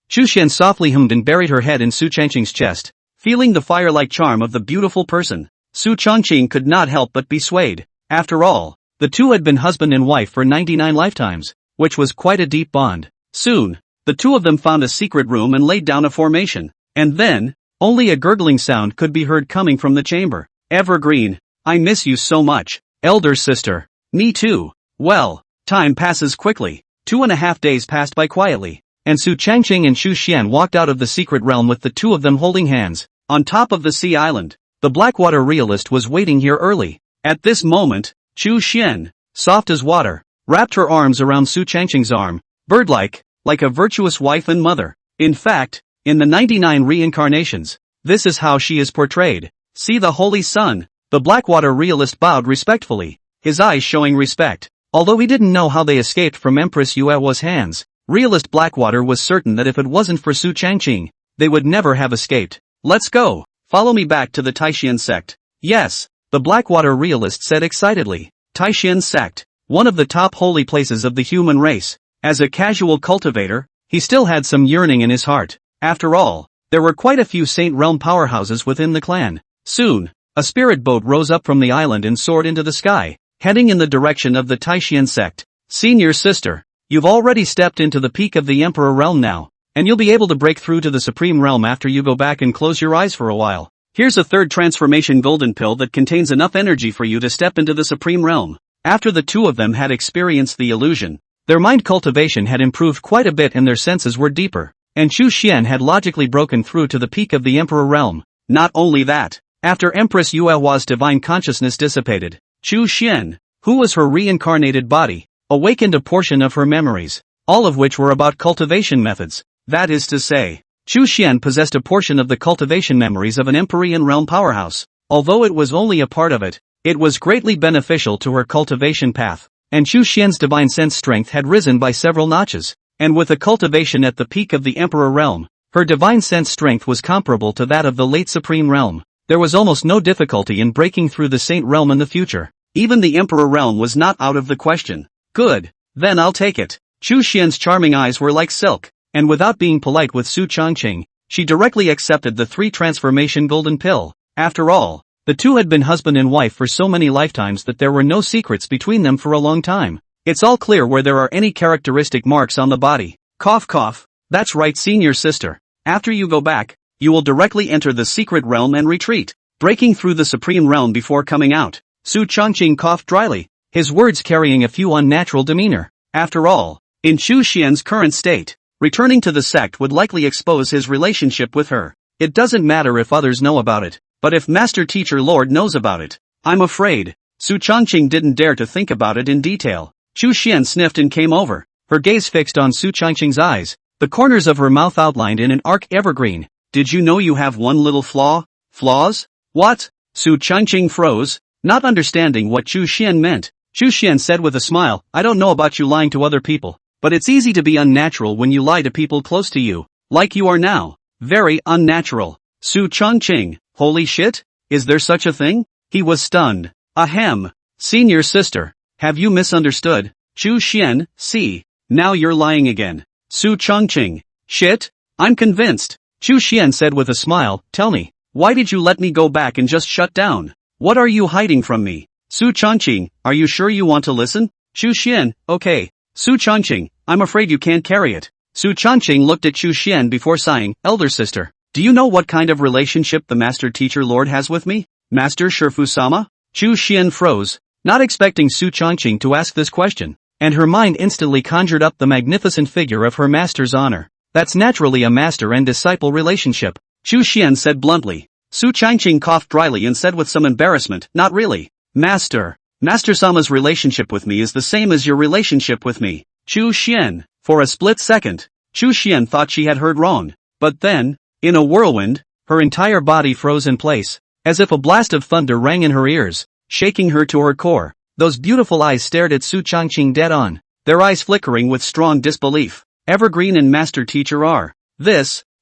Chu Xian softly hummed and buried her head in Su Changqing's chest, feeling the fire-like charm of the beautiful person. Su Changqing could not help but be swayed. After all, the two had been husband and wife for 99 lifetimes, which was quite a deep bond. Soon, the two of them found a secret room and laid down a formation, and then, only a gurgling sound could be heard coming from the chamber. Evergreen, I miss you so much. Elder sister. Me too. Well, time passes quickly. 2.5 days passed by quietly, and Su Changqing and Chu Xian walked out of the secret realm with the two of them holding hands. On top of the sea island, the Blackwater realist was waiting here early. At this moment, Chu Xian, soft as water, wrapped her arms around Su Changqing's arm, bird-like, like a virtuous wife and mother. In fact, in the 99 reincarnations, this is how she is portrayed. See the Holy Sun. The Blackwater realist bowed respectfully, his eyes showing respect. Although he didn't know how they escaped from Empress Yuewa's hands, realist Blackwater was certain that if it wasn't for Su Changqing, they would never have escaped. Let's go. Follow me back to the Taishan sect. Yes, the Blackwater realist said excitedly. Taishan sect, one of the top holy places of the human race. As a casual cultivator, he still had some yearning in his heart. After all, there were quite a few Saint Realm powerhouses within the clan. Soon, a spirit boat rose up from the island and soared into the sky, heading in the direction of the Taishan sect. Senior sister, you've already stepped into the peak of the Emperor realm now, and you'll be able to break through to the Supreme realm after you go back and close your eyes for a while. Here's a third transformation golden pill that contains enough energy for you to step into the Supreme realm. After the two of them had experienced the illusion, their mind cultivation had improved quite a bit and their senses were deeper, and Chu Xian had logically broken through to the peak of the Emperor realm. Not only that, after Empress Yuewa's divine consciousness dissipated, Chu Xian, who was her reincarnated body, awakened a portion of her memories, all of which were about cultivation methods. That is to say, Chu Xian possessed a portion of the cultivation memories of an Empyrean realm powerhouse. Although it was only a part of it, it was greatly beneficial to her cultivation path, and Chu Xian's divine sense strength had risen by several notches, and with a cultivation at the peak of the Emperor realm, her divine sense strength was comparable to that of the late Supreme realm. There was almost no difficulty in breaking through the Saint realm in the future. Even the Emperor realm was not out of the question. Good, then I'll take it. Chu Xian's charming eyes were like silk, and without being polite with Su Changqing, she directly accepted the 3 transformation golden pill. After all, the two had been husband and wife for so many lifetimes that there were no secrets between them for a long time. It's all clear where there are any characteristic marks on the body. Cough cough. That's right, senior sister. After you go back, you will directly enter the secret realm and retreat, breaking through the Supreme realm before coming out. Su Changqing coughed dryly, his words carrying a few unnatural demeanor. After all, in Chu Xian's current state, returning to the sect would likely expose his relationship with her. It doesn't matter if others know about it, but if Master Teacher Lord knows about it, I'm afraid. Su Changqing didn't dare to think about it in detail. Chu Xian sniffed and came over, her gaze fixed on Su Changqing's eyes, the corners of her mouth outlined in an arc evergreen. Did you know you have one little flaw? Flaws? What? Su Changqing froze, not understanding what Chu Xian meant. Chu Xian said with a smile, I don't know about you lying to other people, but it's easy to be unnatural when you lie to people close to you, like you are now. Very unnatural. Su Changqing, holy shit? Is there such a thing? He was stunned. Ahem. Senior sister, have you misunderstood? Chu Xian, see, now you're lying again. Su Changqing, shit? I'm convinced. Chu Xian said with a smile, tell me, why did you let me go back and just shut down? What are you hiding from me? Su Changqing, are you sure you want to listen? Chu Xian, okay. Su Changqing, I'm afraid you can't carry it. Su Changqing looked at Chu Xian before sighing, elder sister. Do you know what kind of relationship the master teacher lord has with me? Master Shifu-sama? Chu Xian froze, not expecting Su Changqing to ask this question, and her mind instantly conjured up the magnificent figure of her master's honor. That's naturally a master and disciple relationship, Chu Xian said bluntly. Su Changqing coughed dryly and said with some embarrassment, not really. Master Sama's relationship with me is the same as your relationship with me. Chu Xian. For a split second, Chu Xian thought she had heard wrong, but then, in a whirlwind, her entire body froze in place, as if a blast of thunder rang in her ears, shaking her to her core. Those beautiful eyes stared at Su Changqing dead on, their eyes flickering with strong disbelief. Evergreen and Master Teacher are.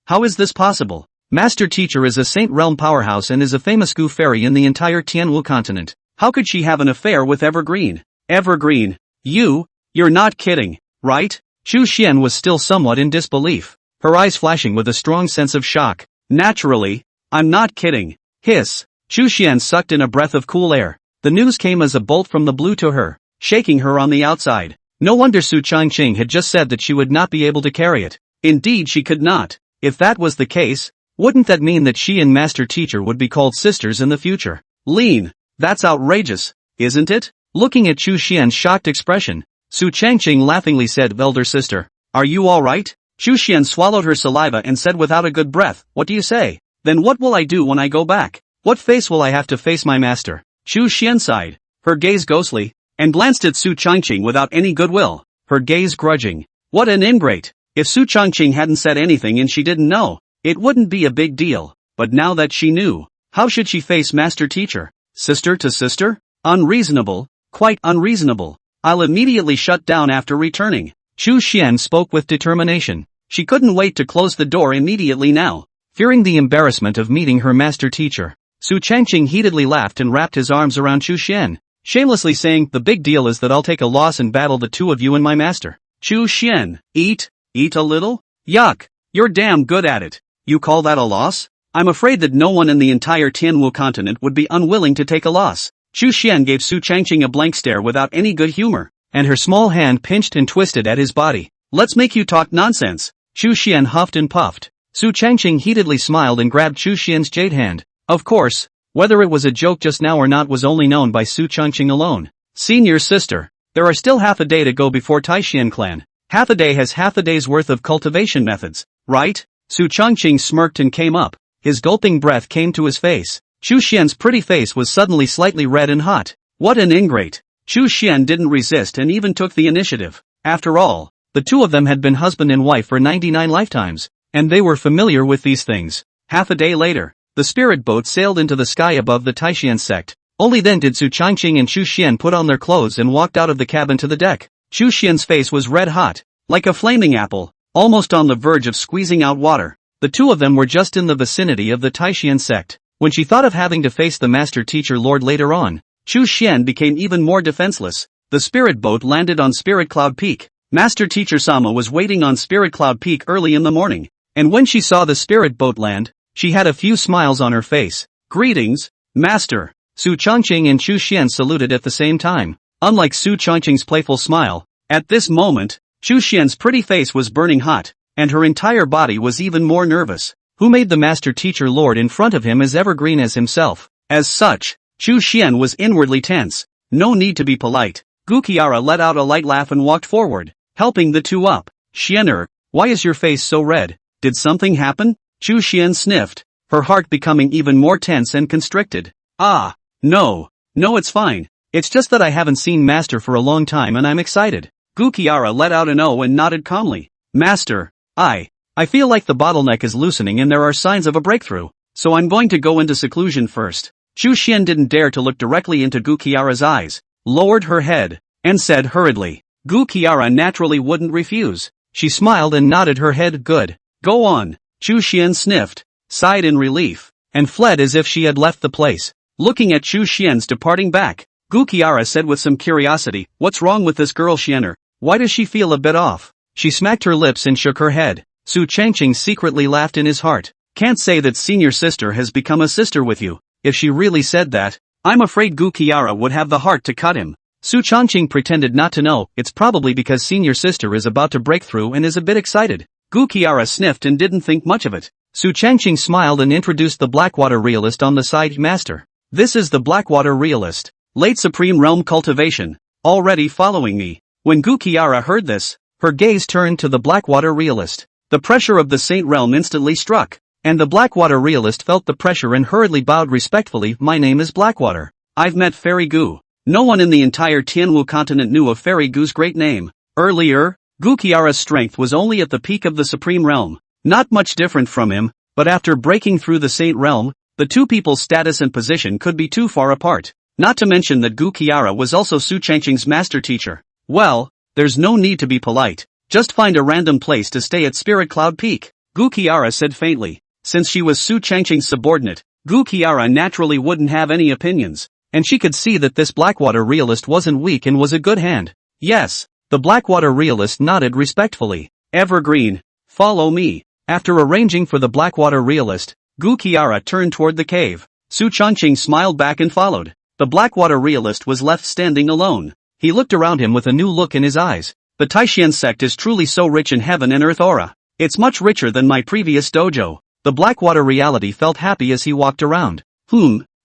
How is this possible? Master Teacher is a Saint Realm powerhouse and is a famous Gu fairy in the entire Tianwu continent. How could she have an affair with Evergreen? Evergreen? You're not kidding, right? Chu Xian was still somewhat in disbelief, her eyes flashing with a strong sense of shock. Naturally, I'm not kidding. Hiss. Chu Xian sucked in a breath of cool air. The news came as a bolt from the blue to her, shaking her on the outside. No wonder Su Changqing had just said that she would not be able to carry it. Indeed she could not. If that was the case, wouldn't that mean that she and Master Teacher would be called sisters in the future? Lean. That's outrageous, isn't it? Looking at Chu Xian's shocked expression, Su Changqing laughingly said, elder sister, are you alright? Chu Xian swallowed her saliva and said without a good breath, what do you say? Then what will I do when I go back? What face will I have to face my master? Chu Xian sighed, her gaze ghostly, and glanced at Su Changqing without any goodwill, her gaze grudging. What an ingrate! If Su Changqing hadn't said anything and she didn't know, it wouldn't be a big deal, but now that she knew, how should she face Master Teacher? Sister to sister? Unreasonable, quite unreasonable. I'll immediately shut down after returning. Chu Xian spoke with determination. She couldn't wait to close the door immediately now. Fearing the embarrassment of meeting her Master Teacher, Su Changqing heatedly laughed and wrapped his arms around Chu Xian, shamelessly saying, the big deal is that I'll take a loss and battle the two of you and my master. Chu Xian, eat a little? Yuck, you're damn good at it. You call that a loss? I'm afraid that no one in the entire Tianwu continent would be unwilling to take a loss. Chu Xian gave Su Changqing a blank stare without any good humor, and her small hand pinched and twisted at his body. Let's make you talk nonsense. Chu Xian huffed and puffed. Su Changqing heatedly smiled and grabbed Chu Xian's jade hand. Of course, whether it was a joke just now or not was only known by Su Changqing alone. Senior sister, there are still half a day to go before Taishan clan. Half a day has half a day's worth of cultivation methods, right? Su Changqing smirked and came up. His gulping breath came to his face. Chu Xian's pretty face was suddenly slightly red and hot. What an ingrate. Chu Xian didn't resist and even took the initiative. After all, the two of them had been husband and wife for 99 lifetimes, and they were familiar with these things. Half a day later, the spirit boat sailed into the sky above the Taishan sect. Only then did Su Changqing and Chu Xian put on their clothes and walked out of the cabin to the deck. Chu Xian's face was red hot, like a flaming apple, almost on the verge of squeezing out water. The two of them were just in the vicinity of the Taishan sect. When she thought of having to face the Master Teacher Lord later on, Chu Xian became even more defenseless. The spirit boat landed on Spirit Cloud Peak. Master Teacher Sama was waiting on Spirit Cloud Peak early in the morning, and when she saw the spirit boat land, she had a few smiles on her face. Greetings, Master. Su Changqing and Chu Xian saluted at the same time. Unlike Su Changqing's playful smile, at this moment, Chu Xian's pretty face was burning hot, and her entire body was even more nervous. Who made the Master Teacher Lord in front of him as evergreen as himself? As such, Chu Xian was inwardly tense. No need to be polite. Gu Qiara let out a light laugh and walked forward, helping the two up. Xianer, why is your face so red? Did something happen? Chu Xian sniffed, her heart becoming even more tense and constricted. No, it's fine. It's just that I haven't seen Master for a long time and I'm excited. Gu Qiara let out an O and nodded calmly. Master, I feel like the bottleneck is loosening and there are signs of a breakthrough, so I'm going to go into seclusion first. Chu Xian didn't dare to look directly into Gu Qiara's eyes, lowered her head, and said hurriedly. Gu Qiara naturally wouldn't refuse. She smiled and nodded her head. Good. Go on. Chu Xian sniffed, sighed in relief, and fled as if she had left the place. Looking at Chu Xian's departing back, Gu Qiara said with some curiosity, what's wrong with this girl Xianer? Why does she feel a bit off? She smacked her lips and shook her head. Su Changqing secretly laughed in his heart. Can't say that senior sister has become a sister with you. If she really said that, I'm afraid Gu Qiara would have the heart to cut him. Su Changqing pretended not to know. It's probably because senior sister is about to break through and is a bit excited. Gu Qiara sniffed and didn't think much of it. Su Changqing smiled and introduced the Blackwater Realist on the side. Master. This is the Blackwater Realist. Late Supreme Realm Cultivation. Already following me. When Gu Qiara heard this, her gaze turned to the Blackwater Realist. The pressure of the Saint Realm instantly struck, and the Blackwater Realist felt the pressure and hurriedly bowed respectfully. My name is Blackwater. I've met Fairy Gu. No one in the entire Tianwu continent knew of Fairy Gu's great name. Earlier, Gu Qiara's strength was only at the peak of the Supreme Realm. Not much different from him, but after breaking through the Saint Realm, the two people's status and position could be too far apart. Not to mention that Gu Qiara was also Su Changqing's master teacher. Well, there's no need to be polite. Just find a random place to stay at Spirit Cloud Peak, Gu Qiara said faintly. Since she was Su Changqing's subordinate, Gu Qiara naturally wouldn't have any opinions, and she could see that this Blackwater Realist wasn't weak and was a good hand. Yes, the Blackwater Realist nodded respectfully. Evergreen, follow me. After arranging for the Blackwater Realist, Gu Qiara turned toward the cave. Su Changqing smiled back and followed. The Blackwater Realist was left standing alone. He looked around him with a new look in his eyes. The Taishan sect is truly so rich in heaven and earth aura. It's much richer than my previous dojo. The Blackwater Reality felt happy as he walked around.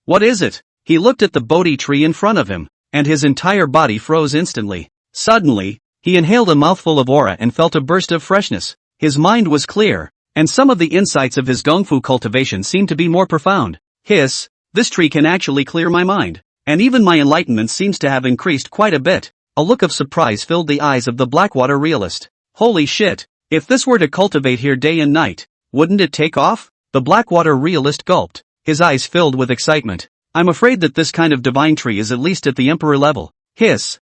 What is it? He looked at the Bodhi tree in front of him, and his entire body froze instantly. Suddenly, he inhaled a mouthful of aura and felt a burst of freshness. His mind was clear, and some of the insights of his Gongfu cultivation seemed to be more profound. This tree can actually clear my mind, and even my enlightenment seems to have increased quite a bit. A look of surprise filled the eyes of the Blackwater Realist. Holy shit, if this were to cultivate here day and night, wouldn't it take off? The Blackwater Realist gulped, his eyes filled with excitement. I'm afraid that this kind of divine tree is at least at the emperor level.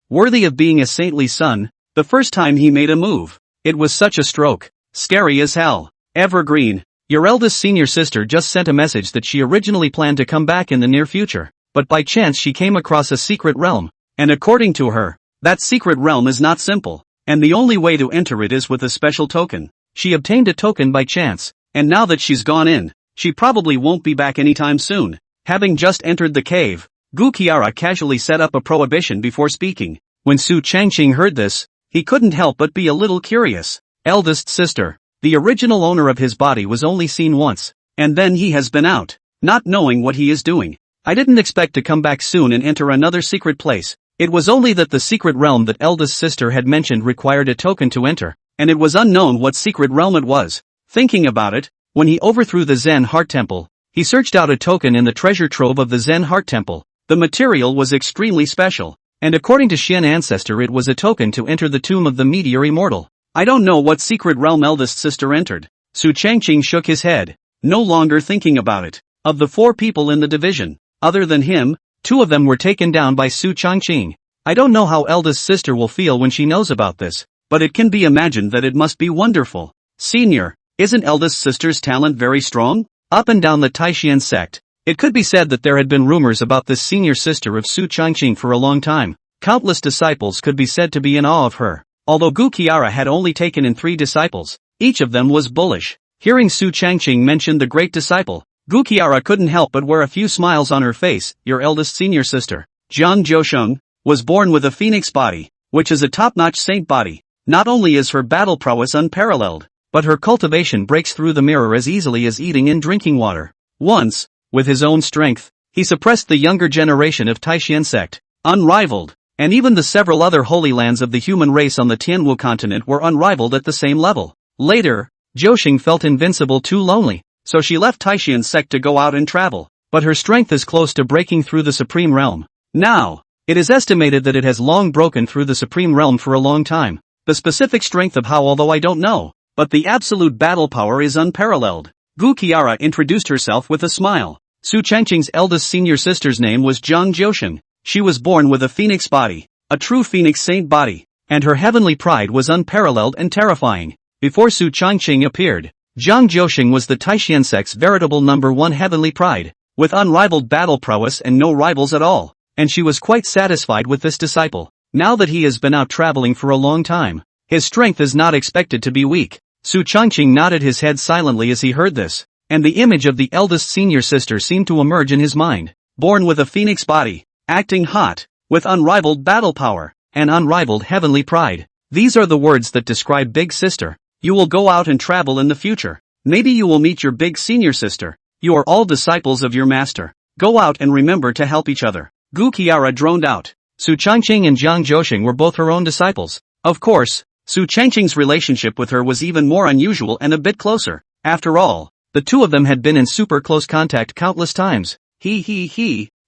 Worthy of being a saintly son. The first time he made a move, it was such a stroke. Scary as hell. Evergreen, your eldest senior sister just sent a message that she originally planned to come back in the near future, but by chance she came across a secret realm, and according to her, that secret realm is not simple, and the only way to enter it is with a special token. She obtained a token by chance, and now that she's gone in, she probably won't be back anytime soon. Having just entered the cave, Gu Qiara casually set up a prohibition before speaking. When Su Changqing heard this, he couldn't help but be a little curious. Eldest sister, the original owner of his body was only seen once, and then he has been out, not knowing what he is doing. I didn't expect to come back soon and enter another secret place. It was only that the secret realm that eldest sister had mentioned required a token to enter, and it was unknown what secret realm it was. Thinking about it, when he overthrew the Zen Heart Temple, he searched out a token in the treasure trove of the Zen Heart Temple. The material was extremely special, and according to Xian Ancestor it was a token to enter the tomb of the Meteor Immortal. I don't know what secret realm eldest sister entered. Su Changqing shook his head, no longer thinking about it. Of the 4 people in the division, other than him, 2 of them were taken down by Su Changqing. I don't know how eldest sister will feel when she knows about this, but it can be imagined that it must be wonderful. Senior, isn't eldest sister's talent very strong? Up and down the Taishan sect, it could be said that there had been rumors about this senior sister of Su Changqing for a long time. Countless disciples could be said to be in awe of her. Although Gu Qiara had only taken in 3 disciples, each of them was bullish. Hearing Su Changqing mention the great disciple, Gu Qiara couldn't help but wear a few smiles on her face. Your eldest senior sister, Zhang Zhousheng, was born with a phoenix body, which is a top-notch saint body. Not only is her battle prowess unparalleled, but her cultivation breaks through the mirror as easily as eating and drinking water. Once, with his own strength, he suppressed the younger generation of Taishan sect, unrivaled, and even the several other holy lands of the human race on the Tianwu continent were unrivaled at the same level. Later, Zhousheng felt invincible, too lonely, so she left Taishan sect to go out and travel, but her strength is close to breaking through the Supreme Realm. Now, it is estimated that it has long broken through the Supreme Realm for a long time. The specific strength of how, although I don't know, but the absolute battle power is unparalleled. Gu Qiara introduced herself with a smile. Su Changqing's eldest senior sister's name was Zhang Zhousheng. She was born with a phoenix body, a true phoenix saint body, and her heavenly pride was unparalleled and terrifying. Before Su Changqing appeared, Zhang Zhousheng was the Taishan sect's veritable #1 heavenly pride, with unrivaled battle prowess and no rivals at all, and she was quite satisfied with this disciple. Now that he has been out traveling for a long time, his strength is not expected to be weak. Su Changqing nodded his head silently as he heard this, and the image of the eldest senior sister seemed to emerge in his mind. Born with a phoenix body, acting hot, with unrivaled battle power, and unrivaled heavenly pride. These are the words that describe Big Sister. You will go out and travel in the future. Maybe you will meet your big senior sister. You are all disciples of your master. Go out and remember to help each other. Gu Qiara droned out. Su Changqing and Jiang Zhouxing were both her own disciples. Of course, Su Changqing's relationship with her was even more unusual and a bit closer. After all, the two of them had been in super close contact countless times.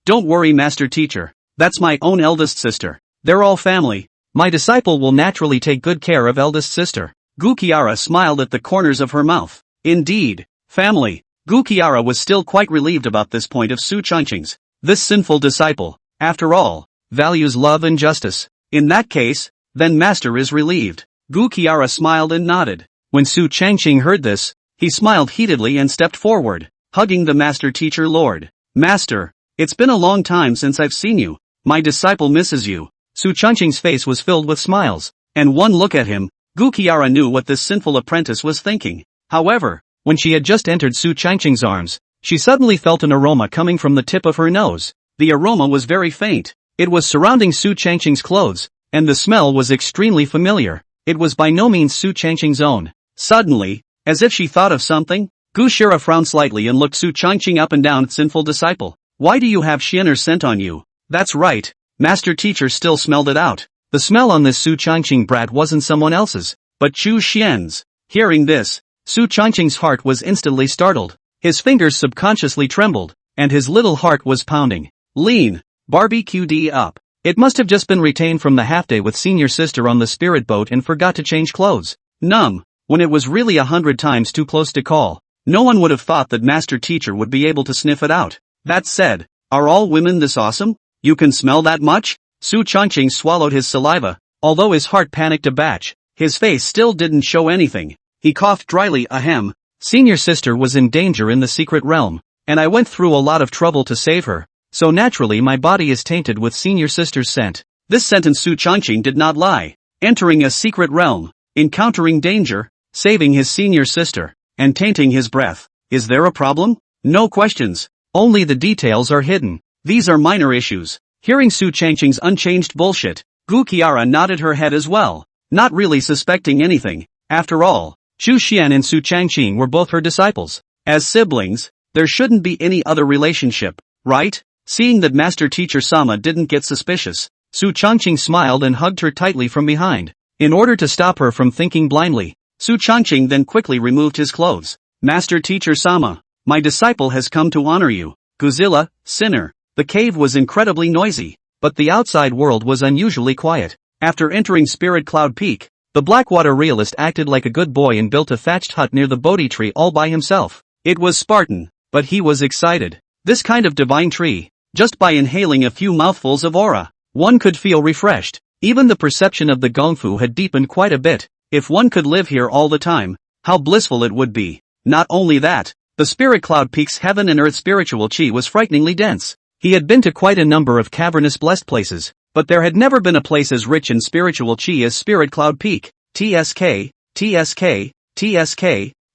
Don't worry, master teacher. That's my own eldest sister. They're all family. My disciple will naturally take good care of eldest sister. Gu Qiara smiled at the corners of her mouth. Indeed, family. Gu Qiara was still quite relieved about this point of Su Changqing's. This sinful disciple, after all, values love and justice. In that case, then master is relieved. Gu Qiara smiled and nodded. When Su Changqing heard this, he smiled heatedly and stepped forward, hugging the master teacher. Lord, master, it's been a long time since I've seen you. My disciple misses you. Su Changqing's face was filled with smiles, and one look at him, Gu Qiara knew what this sinful apprentice was thinking. However, when she had just entered Su Changqing's arms, she suddenly felt an aroma coming from the tip of her nose. The aroma was very faint. It was surrounding Su Changqing's clothes, and the smell was extremely familiar. It was by no means Su Changqing's own. Suddenly, as if she thought of something, Gu Qiara frowned slightly and looked Su Changqing up and down. Sinful disciple, why do you have Xianer scent on you? That's right, master teacher still smelled it out. The smell on this Su Changqing brat wasn't someone else's, but Chu Xian's. Hearing this, Su Changqing's heart was instantly startled. His fingers subconsciously trembled, and his little heart was pounding. Lean, barbecued up. It must have just been retained from the half-day with senior sister on the spirit boat and forgot to change clothes. Numb, when it was really 100 times too close to call. No one would have thought that master teacher would be able to sniff it out. That said, are all women this awesome? You can smell that much? Su Changqing swallowed his saliva, although his heart panicked a batch. His face still didn't show anything. He coughed dryly. Ahem. Senior sister was in danger in the secret realm, and I went through a lot of trouble to save her, so naturally my body is tainted with senior sister's scent. This sentence Su Changqing did not lie. Entering a secret realm, encountering danger, saving his senior sister, and tainting his breath. Is there a problem? No questions. Only the details are hidden. These are minor issues. Hearing Su Changqing's unchanged bullshit, Gu Qiara nodded her head as well, not really suspecting anything. After all, Chu Xian and Su Changqing were both her disciples. As siblings, there shouldn't be any other relationship, right? Seeing that master teacher Sama didn't get suspicious, Su Changqing smiled and hugged her tightly from behind. In order to stop her from thinking blindly, Su Changqing then quickly removed his clothes. Master teacher Sama, my disciple has come to honor you. Godzilla, sinner. The cave was incredibly noisy, but the outside world was unusually quiet. After entering Spirit Cloud Peak, the Blackwater realist acted like a good boy and built a thatched hut near the Bodhi tree all by himself. It was Spartan, but he was excited. This kind of divine tree, just by inhaling a few mouthfuls of aura, one could feel refreshed. Even the perception of the Gongfu had deepened quite a bit. If one could live here all the time, how blissful it would be. Not only that, the Spirit Cloud Peak's heaven and earth spiritual chi was frighteningly dense. He had been to quite a number of cavernous blessed places, but there had never been a place as rich in spiritual chi as Spirit Cloud Peak. TSK.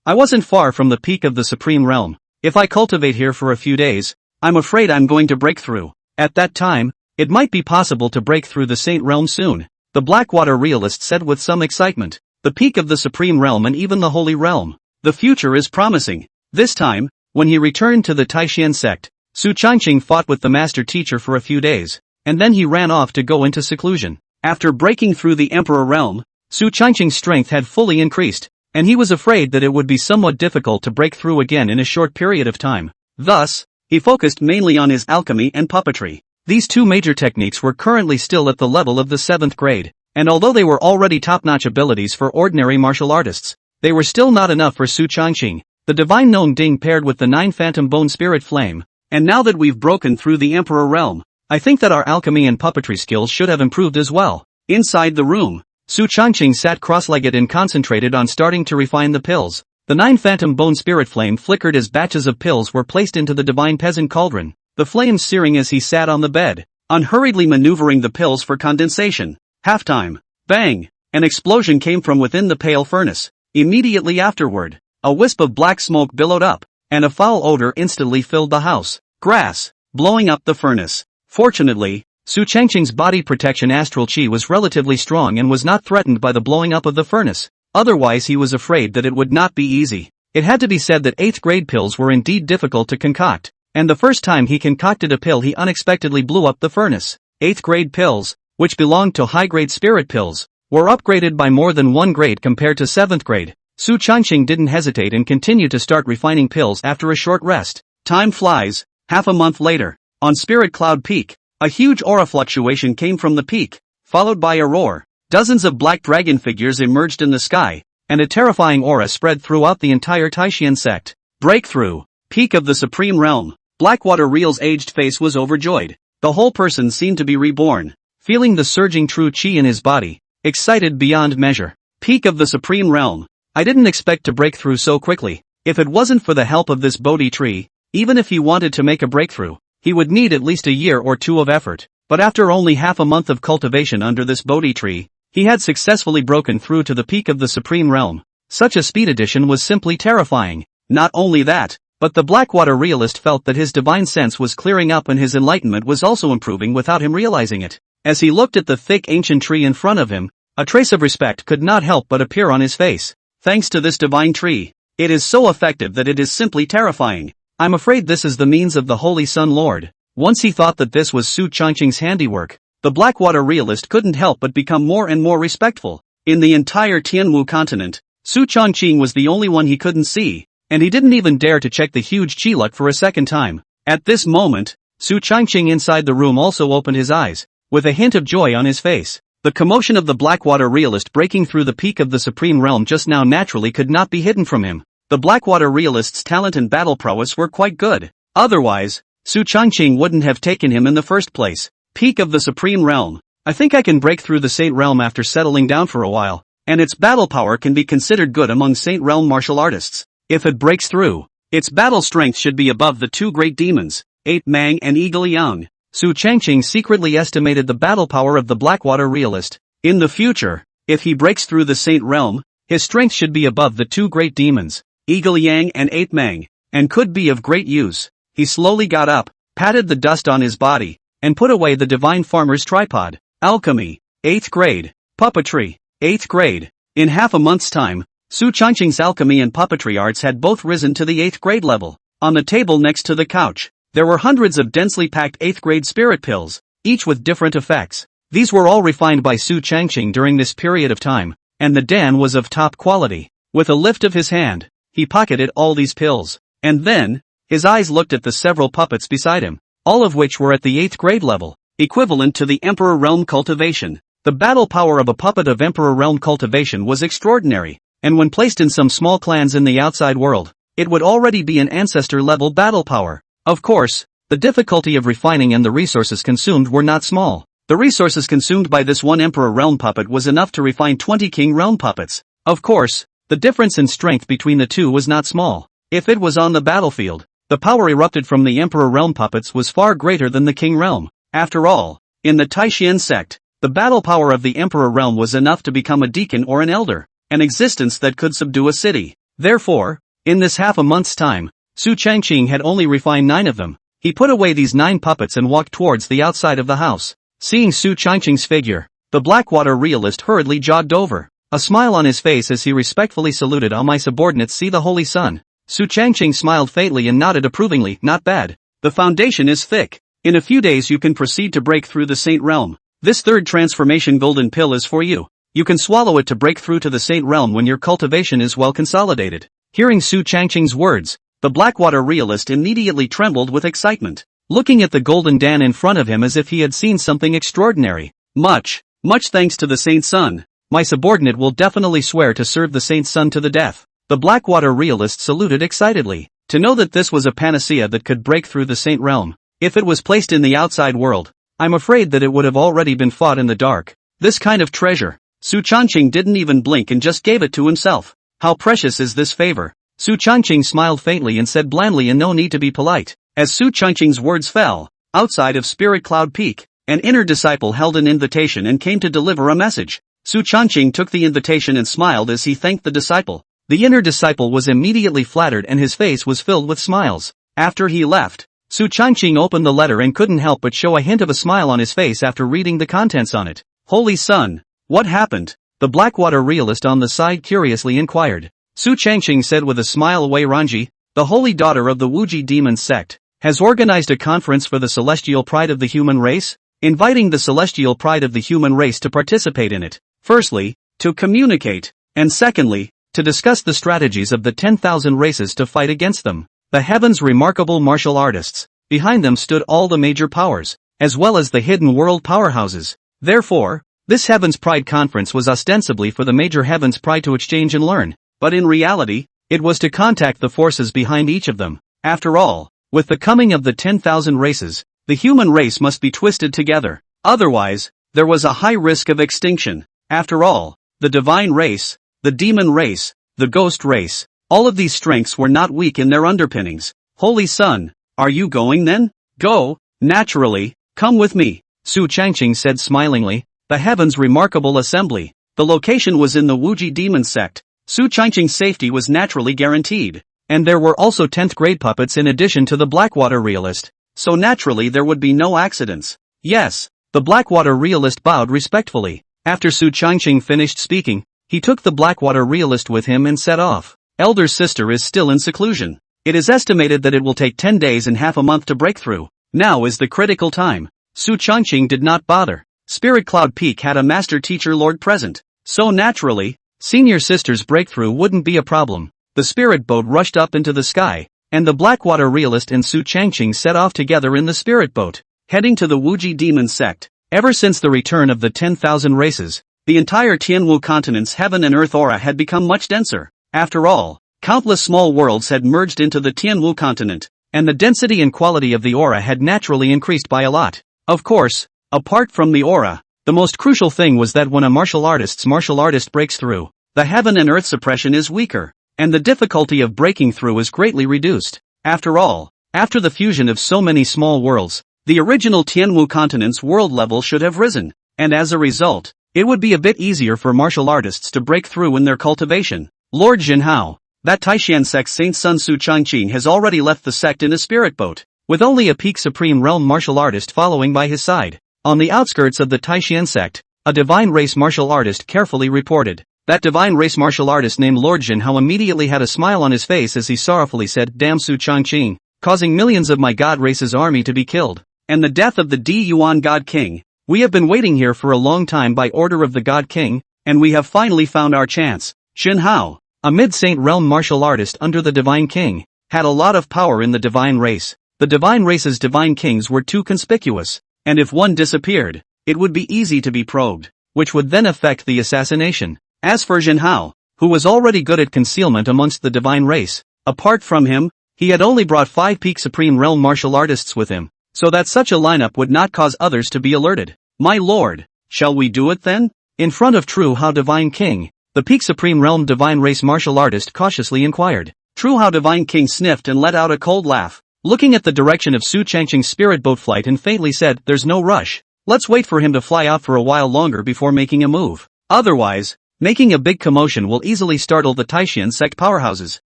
I wasn't far from the peak of the Supreme Realm. If I cultivate here for a few days, I'm afraid I'm going to break through. At that time, it might be possible to break through the Saint Realm soon, the Blackwater realist said with some excitement. The peak of the Supreme Realm and even the Holy Realm. The future is promising. This time, when he returned to the Taishan sect, Su Changqing fought with the master teacher for a few days, and then he ran off to go into seclusion. After breaking through the Emperor Realm, Su Changqing's strength had fully increased, and he was afraid that it would be somewhat difficult to break through again in a short period of time. Thus, he focused mainly on his alchemy and puppetry. These two major techniques were currently still at the level of the 7th grade, and although they were already top-notch abilities for ordinary martial artists, they were still not enough for Su Changqing. The divine Nong Ding paired with the 9 phantom bone spirit flame. And now that we've broken through the Emperor Realm, I think that our alchemy and puppetry skills should have improved as well. Inside the room, Su Changqing sat cross-legged and concentrated on starting to refine the pills. The 9 phantom bone spirit flame flickered as batches of pills were placed into the divine peasant cauldron, the flames searing as he sat on the bed, unhurriedly maneuvering the pills for condensation. Halftime. Bang! An explosion came from within the pale furnace. Immediately afterward, a wisp of black smoke billowed up, and a foul odor instantly filled the house. Grass, blowing up the furnace. Fortunately, Su Changqing's body protection astral chi was relatively strong and was not threatened by the blowing up of the furnace. Otherwise he was afraid that it would not be easy. It had to be said that 8th grade pills were indeed difficult to concoct, and the first time he concocted a pill he unexpectedly blew up the furnace. 8th grade pills, which belonged to high-grade spirit pills, were upgraded by more than 1 grade compared to 7th grade. Su Changqing didn't hesitate and continued to start refining pills after a short rest. Time flies. Half a month later, on Spirit Cloud Peak, a huge aura fluctuation came from the peak, followed by a roar. Dozens of black dragon figures emerged in the sky, and a terrifying aura spread throughout the entire Taishan sect. Breakthrough. Peak of the Supreme Realm. Blackwater Real's aged face was overjoyed. The whole person seemed to be reborn, feeling the surging true chi in his body, excited beyond measure. Peak of the Supreme Realm. I didn't expect to break through so quickly. If it wasn't for the help of this Bodhi tree, even if he wanted to make a breakthrough, he would need at least a year or 2 of effort. But after only half a month of cultivation under this Bodhi tree, he had successfully broken through to the peak of the Supreme Realm. Such a speed addition was simply terrifying. Not only that, but the Blackwater realist felt that his divine sense was clearing up and his enlightenment was also improving without him realizing it. As he looked at the thick ancient tree in front of him, a trace of respect could not help but appear on his face. Thanks to this divine tree, it is so effective that it is simply terrifying. I'm afraid this is the means of the Holy Sun Lord. Once he thought that this was Su Changqing's handiwork, the Blackwater realist couldn't help but become more and more respectful. In the entire Tianwu continent, Su Changqing was the only one he couldn't see, and he didn't even dare to check the huge chi luck for a second time. At this moment, Su Changqing inside the room also opened his eyes, with a hint of joy on his face. The commotion of the Blackwater realist breaking through the peak of the Supreme Realm just now naturally could not be hidden from him. The Blackwater realist's talent and battle prowess were quite good. Otherwise, Su Changqing wouldn't have taken him in the first place. Peak of the Supreme Realm. I think I can break through the Saint Realm after settling down for a while, and its battle power can be considered good among Saint Realm martial artists. If it breaks through, its battle strength should be above the 2 great demons, 8 Mang and Eagle Yang. Su Changqing secretly estimated the battle power of the Blackwater realist. In the future, if he breaks through the Saint Realm, his strength should be above the 2 great demons, Eagle Yang and 8 Mang, and could be of great use. He slowly got up, patted the dust on his body, and put away the divine farmer's tripod. Alchemy, 8th grade. Puppetry, 8th grade. In half a month's time, Su Changqing's alchemy and puppetry arts had both risen to the 8th grade level. On the table next to the couch, there were hundreds of densely packed 8th grade spirit pills, each with different effects. These were all refined by Su Changqing during this period of time, and the dan was of top quality. With a lift of his hand, he pocketed all these pills, and then, his eyes looked at the several puppets beside him, all of which were at the 8th grade level, equivalent to the Emperor Realm cultivation. The battle power of a puppet of Emperor Realm cultivation was extraordinary, and when placed in some small clans in the outside world, it would already be an ancestor-level battle power. Of course, the difficulty of refining and the resources consumed were not small. The resources consumed by this one Emperor Realm puppet was enough to refine 20 King Realm puppets. Of course, the difference in strength between the two was not small. If it was on the battlefield, the power erupted from the Emperor Realm puppets was far greater than the King Realm. After all, in the Taishan sect, the battle power of the Emperor Realm was enough to become a deacon or an elder, an existence that could subdue a city. Therefore, in this half a month's time, Su Changqing had only refined 9 of them. He put away these 9 puppets and walked towards the outside of the house. Seeing Su Changqing's figure, the Blackwater realist hurriedly jogged over, a smile on his face as he respectfully saluted. "All my subordinates see the Holy Sun." Su Changqing smiled faintly and nodded approvingly. "Not bad. The foundation is thick. In a few days you can proceed to break through the Saint Realm. This 3rd transformation golden pill is for you. You can swallow it to break through to the Saint Realm when your cultivation is well consolidated." Hearing Su Changqing's words, the Blackwater realist immediately trembled with excitement, looking at the golden dan in front of him as if he had seen something extraordinary. Much thanks to the Saint Sun. My subordinate will definitely swear to serve the Saint Sun to the death. The Blackwater realist saluted excitedly. To know that this was a panacea that could break through the Saint Realm. If it was placed in the outside world, I'm afraid that it would have already been fought in the dark. This kind of treasure. Su Changqing didn't even blink and just gave it to himself. How precious is this favor? Su Changqing smiled faintly and said blandly, and no need to be polite. As Su Changqing's words fell, outside of Spirit Cloud Peak, an inner disciple held an invitation and came to deliver a message. Su Changqing took the invitation and smiled as he thanked the disciple. The inner disciple was immediately flattered and his face was filled with smiles. After he left, Su Changqing opened the letter and couldn't help but show a hint of a smile on his face after reading the contents on it. Holy Sun, what happened? The Blackwater realist on the side curiously inquired. Su Changqing said with a smile, Wei Ranji, the holy daughter of the Wuji demon sect, has organized a conference for the celestial pride of the human race, inviting the celestial pride of the human race to participate in it. Firstly, to communicate, and secondly, to discuss the strategies of the 10,000 races to fight against them. The heavens' remarkable martial artists. Behind them stood all the major powers, as well as the hidden world powerhouses. Therefore, this Heaven's Pride conference was ostensibly for the major Heaven's Pride to exchange and learn, but in reality, it was to contact the forces behind each of them. After all, with the coming of the 10,000 races, the human race must be twisted together. Otherwise, there was a high risk of extinction. After all, the divine race, the demon race, the ghost race, all of these strengths were not weak in their underpinnings. Holy Sun, are you going then? Go, naturally, come with me, Su Changqing said smilingly. The heavens' remarkable assembly. The location was in the Wuji demon sect. Su Changqing's safety was naturally guaranteed. And there were also 10th grade puppets in addition to the Blackwater realist. So naturally there would be no accidents. Yes, the Blackwater realist bowed respectfully. After Su Changqing finished speaking, he took the Blackwater realist with him and set off. Elder sister is still in seclusion. It is estimated that it will take 10 days and half a month to break through. Now is the critical time. Su Changqing did not bother. Spirit Cloud Peak had a master teacher lord present. So naturally, senior sister's breakthrough wouldn't be a problem. The spirit boat rushed up into the sky, and the Blackwater realist and Su Changqing set off together in the spirit boat, heading to the Wuji demon sect. Ever since the return of the 10,000 races, the entire Tianwu continent's heaven and earth aura had become much denser. After all, countless small worlds had merged into the Tianwu continent, and the density and quality of the aura had naturally increased by a lot. Of course, apart from the aura, the most crucial thing was that when a martial artist breaks through, the heaven and earth suppression is weaker, and the difficulty of breaking through is greatly reduced. After all, after the fusion of so many small worlds, the original Tianwu continent's world level should have risen, and as a result, it would be a bit easier for martial artists to break through in their cultivation. Lord Jinhao, that Taishan sect's Saint Sun Su Changqing has already left the sect in a spirit boat, with only a peak supreme realm martial artist following by his side. On the outskirts of the Taishan sect, a divine race martial artist carefully reported. That divine race martial artist named Lord Jinhao immediately had a smile on his face as he sorrowfully said, Damn Su Changqing, causing millions of my god race's army to be killed, and the death of the Di Yuan God King. We have been waiting here for a long time by order of the God King, and we have finally found our chance. Jinhao, a mid-saint realm martial artist under the Divine King, had a lot of power in the divine race. The divine race's divine kings were too conspicuous, and if one disappeared, it would be easy to be probed, which would then affect the assassination. As for Jinhao, who was already good at concealment amongst the divine race, apart from him, he had only brought 5 peak supreme realm martial artists with him, so that such a lineup would not cause others to be alerted. My lord, shall we do it then? In front of True Hao Divine King, the peak supreme realm divine race martial artist cautiously inquired. True Hao Divine King sniffed and let out a cold laugh, looking at the direction of Su Changqing's spirit boat flight and faintly said, There's no rush. Let's wait for him to fly out for a while longer before making a move. Otherwise, making a big commotion will easily startle the Taishan sect powerhouses.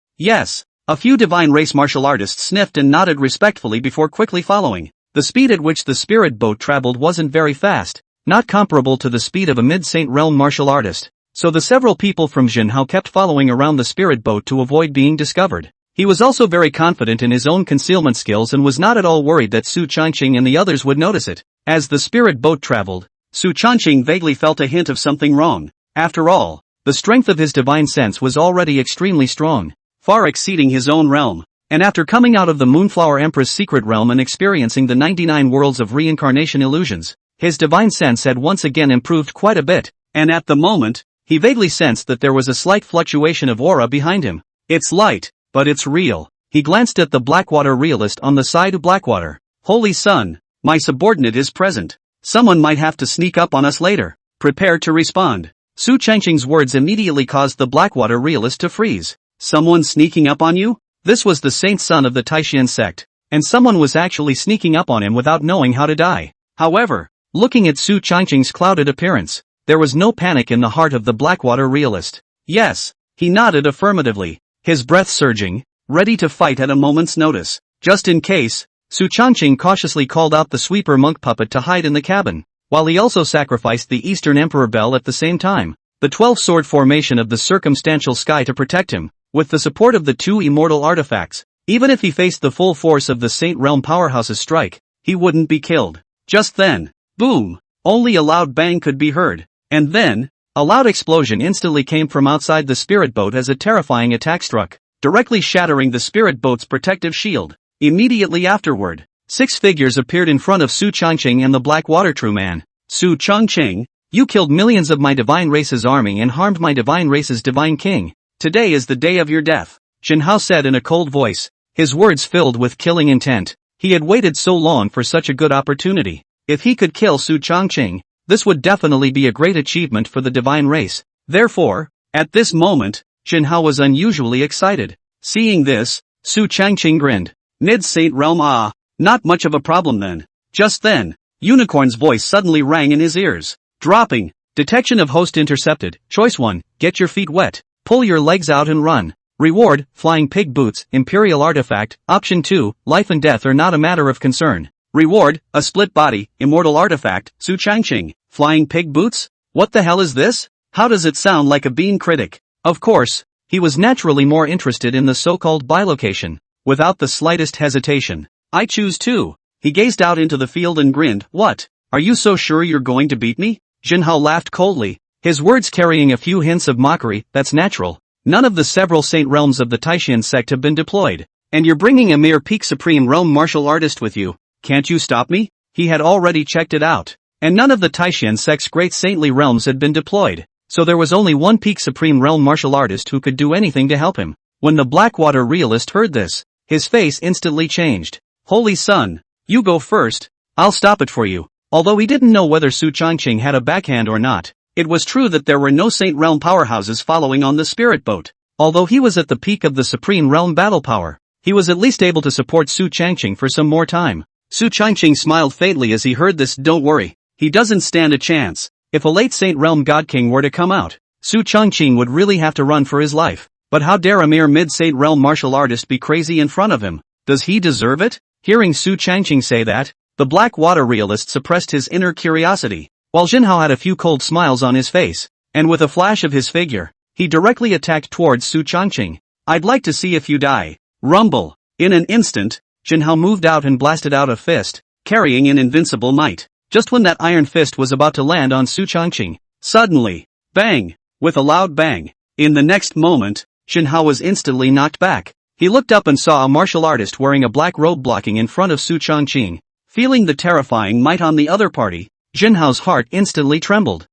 Yes, a few divine race martial artists sniffed and nodded respectfully before quickly following. The speed at which the spirit boat traveled wasn't very fast, not comparable to the speed of a mid-saint realm martial artist, so the several people from Jinhao kept following around the spirit boat to avoid being discovered. He was also very confident in his own concealment skills and was not at all worried that Su Changqing and the others would notice it. As the spirit boat traveled, Su Changqing vaguely felt a hint of something wrong. After all, the strength of his divine sense was already extremely strong, far exceeding his own realm. And after coming out of the Moonflower Empress' secret realm and experiencing the 99 worlds of reincarnation illusions, his divine sense had once again improved quite a bit, and at the moment, he vaguely sensed that there was a slight fluctuation of aura behind him. It's light, but it's real. He glanced at the Blackwater realist on the side of Blackwater. Holy Sun, my subordinate is present. Someone might have to sneak up on us later. Prepare to respond. Su Changqing's words immediately caused the Blackwater realist to freeze. Someone sneaking up on you? This was the Saint Son of the Taishan sect, and someone was actually sneaking up on him without knowing how to die. However, looking at Su Changqing's clouded appearance, There was no panic in the heart of the Blackwater realist. Yes. He nodded affirmatively, his breath surging, ready to fight at a moment's notice. Just in case, Su Changqing cautiously called out the sweeper monk puppet to hide in the cabin, while he also sacrificed the Eastern Emperor Bell at the same time. The 12-sword formation of the circumstantial sky to protect him, with the support of the 2 immortal artifacts. Even if he faced the full force of the Saint Realm Powerhouse's strike, he wouldn't be killed. Just then, boom! Only a loud bang could be heard. And then, a loud explosion instantly came from outside the spirit boat as a terrifying attack struck, directly shattering the spirit boat's protective shield. Immediately afterward, 6 figures appeared in front of Su Changqing and the Blackwater True Man. Su Changqing, you killed millions of my divine race's army and harmed my divine race's divine king. Today is the day of your death, Jinhao said in a cold voice, his words filled with killing intent. He had waited so long for such a good opportunity. If he could kill Su Changqing, this would definitely be a great achievement for the divine race. Therefore, at this moment, Jinhao was unusually excited. Seeing this, Su Changqing grinned. Mid-Saint Realm, not much of a problem then. Just then, Unicorn's voice suddenly rang in his ears. Dropping. Detection of host intercepted. Choice 1, get your feet wet. Pull your legs out and run. Reward, flying pig boots, imperial artifact. Option 2, life and death are not a matter of concern. Reward, a split body, immortal artifact. Su Changqing, flying pig boots? What the hell is this? How does it sound like a bean critic? Of course, he was naturally more interested in the so-called bilocation. Without the slightest hesitation, I choose 2. He gazed out into the field and grinned. What? Are you so sure you're going to beat me? Jinhao laughed coldly, his words carrying a few hints of mockery. That's natural. None of the several Saint Realms of the Taishan sect have been deployed, and you're bringing a mere peak Supreme Realm martial artist with you. Can't you stop me? He had already checked it out, and none of the Taishan sect's great saintly realms had been deployed, so there was only one peak Supreme Realm martial artist who could do anything to help him. When the Blackwater realist heard this, his face instantly changed. Holy son, you go first, I'll stop it for you. Although he didn't know whether Su Changqing had a backhand or not, it was true that there were no Saint Realm powerhouses following on the spirit boat. Although he was at the peak of the Supreme Realm battle power, he was at least able to support Su Changqing for some more time. Su Changqing smiled faintly as he heard this. Don't worry, he doesn't stand a chance. If a late Saint Realm God King were to come out, Su Changqing would really have to run for his life. But how dare a mere mid-Saint Realm martial artist be crazy in front of him? Does he deserve it? Hearing Su Changqing say that, the Blackwater realist suppressed his inner curiosity, while Jinhao had a few cold smiles on his face, and with a flash of his figure, he directly attacked towards Su Changqing. I'd like to see if you die. Rumble. In an instant, Jinhao moved out and blasted out a fist, carrying an invincible might. Just when that iron fist was about to land on Su Changqing, suddenly, bang! With a loud bang. In the next moment, Jinhao was instantly knocked back. He looked up and saw a martial artist wearing a black robe blocking in front of Su Changqing. Feeling the terrifying might on the other party, Jinhao's heart instantly trembled.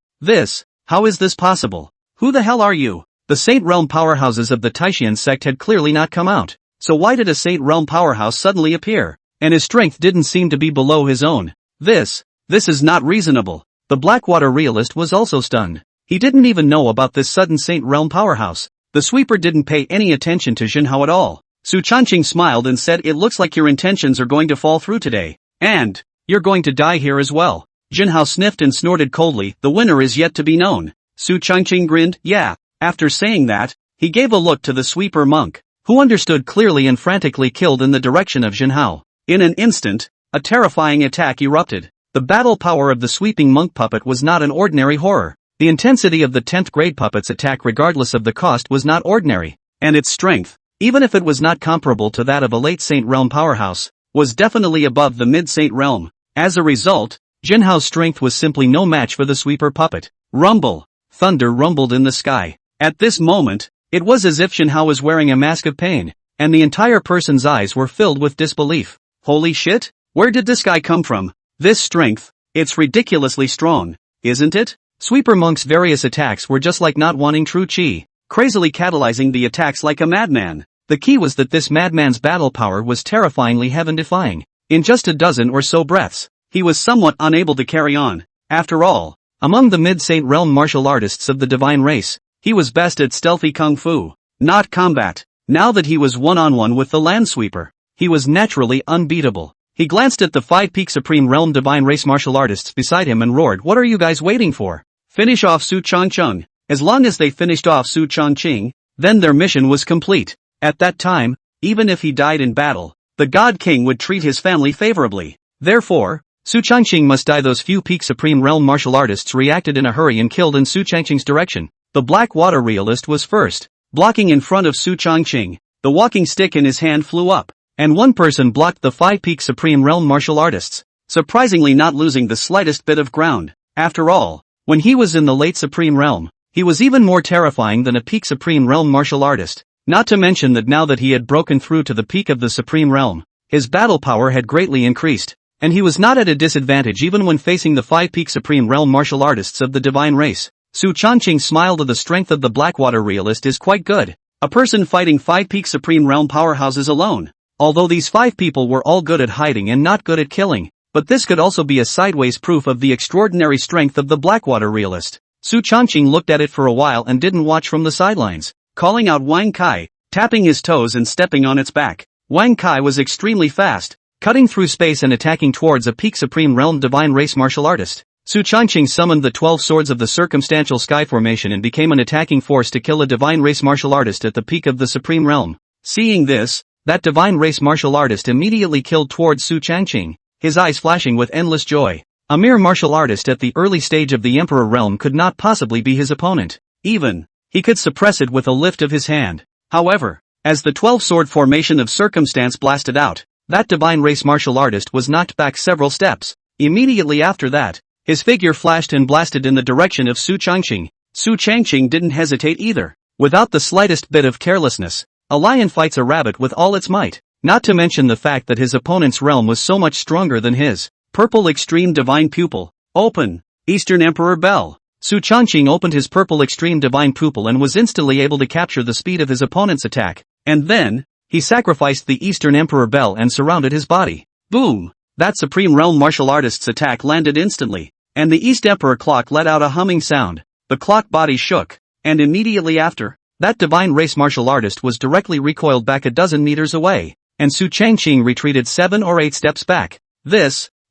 How is this possible? Who the hell are you? The Saint Realm powerhouses of the Taishan sect had clearly not come out, so why did a Saint Realm powerhouse suddenly appear? And his strength didn't seem to be below his own. This is not reasonable. The Blackwater realist was also stunned. He didn't even know about this sudden Saint Realm powerhouse. The sweeper didn't pay any attention to Jinhao at all. Su Changqing smiled and said, it looks like your intentions are going to fall through today. And you're going to die here as well. Jinhao sniffed and snorted coldly. The winner is yet to be known. Su Changqing grinned. Yeah. After saying that, he gave a look to the sweeper monk, who understood clearly and frantically killed in the direction of Jinhao. In an instant, a terrifying attack erupted. The battle power of the sweeping monk puppet was not an ordinary horror. The intensity of the 10th grade puppet's attack regardless of the cost was not ordinary, and its strength, even if it was not comparable to that of a late Saint Realm powerhouse, was definitely above the mid-Saint Realm. As a result, Jinhao's strength was simply no match for the sweeper puppet. Rumble! Thunder rumbled in the sky. At this moment, it was as if Jinhao was wearing a mask of pain, and the entire person's eyes were filled with disbelief. Holy shit! Where did this guy come from? This strength, it's ridiculously strong, isn't it? Sweeper Monk's various attacks were just like not wanting true chi, crazily catalyzing the attacks like a madman. The key was that this madman's battle power was terrifyingly heaven-defying. In just a dozen or so breaths, he was somewhat unable to carry on. After all, among the mid-Saint Realm martial artists of the divine race, he was best at stealthy kung fu, not combat. Now that he was one-on-one with the land sweeper, he was naturally unbeatable. He glanced at the 5 peak Supreme Realm divine race martial artists beside him and roared, "What are you guys waiting for? Finish off Su Changcheng. As long as they finished off Su Changcheng, then their mission was complete. At that time, even if he died in battle, the God King would treat his family favorably. Therefore, Su Changcheng must die. Those few peak Supreme Realm martial artists reacted in a hurry and killed in Su Changcheng's direction. The Black Water Realist was first. Blocking in front of Su Changcheng, the walking stick in his hand flew up, and one person blocked the 5 peak Supreme Realm martial artists, surprisingly not losing the slightest bit of ground. After all, when he was in the late Supreme Realm, he was even more terrifying than a peak Supreme Realm martial artist. Not to mention that now that he had broken through to the peak of the Supreme Realm, his battle power had greatly increased, and he was not at a disadvantage even when facing the 5 peak Supreme Realm martial artists of the divine race. Su Changcheng smiled. The strength of the Blackwater Realist is quite good. A person fighting 5 peak Supreme Realm powerhouses alone. Although these 5 people were all good at hiding and not good at killing, but this could also be a sideways proof of the extraordinary strength of the Blackwater Realist. Su Changcheng looked at it for a while and didn't watch from the sidelines, calling out Wang Kai, tapping his toes and stepping on its back. Wang Kai was extremely fast, cutting through space and attacking towards a peak Supreme Realm divine race martial artist. Su Changcheng summoned the 12 swords of the circumstantial sky formation and became an attacking force to kill a divine race martial artist at the peak of the Supreme Realm. Seeing this, that divine race martial artist immediately killed towards Su Changcheng, his eyes flashing with endless joy. A mere martial artist at the early stage of the Emperor realm could not possibly be his opponent. Even, he could suppress it with a lift of his hand. However, as the 12-sword formation of circumstance blasted out, that divine race martial artist was knocked back several steps. Immediately after that, his figure flashed and blasted in the direction of Su Changcheng. Su Changcheng didn't hesitate either. Without the slightest bit of carelessness, a lion fights a rabbit with all its might. Not to mention the fact that his opponent's realm was so much stronger than his. Purple Extreme Divine Pupil. Open. Eastern Emperor Bell. Su Changcheng opened his purple Extreme Divine Pupil and was instantly able to capture the speed of his opponent's attack. And then, he sacrificed the Eastern Emperor Bell and surrounded his body. Boom! That Supreme Realm martial artist's attack landed instantly, and the East Emperor clock let out a humming sound. The clock body shook, and immediately after, that divine race martial artist was directly recoiled back a dozen meters away, and Su Changcheng retreated 7 or 8 steps back.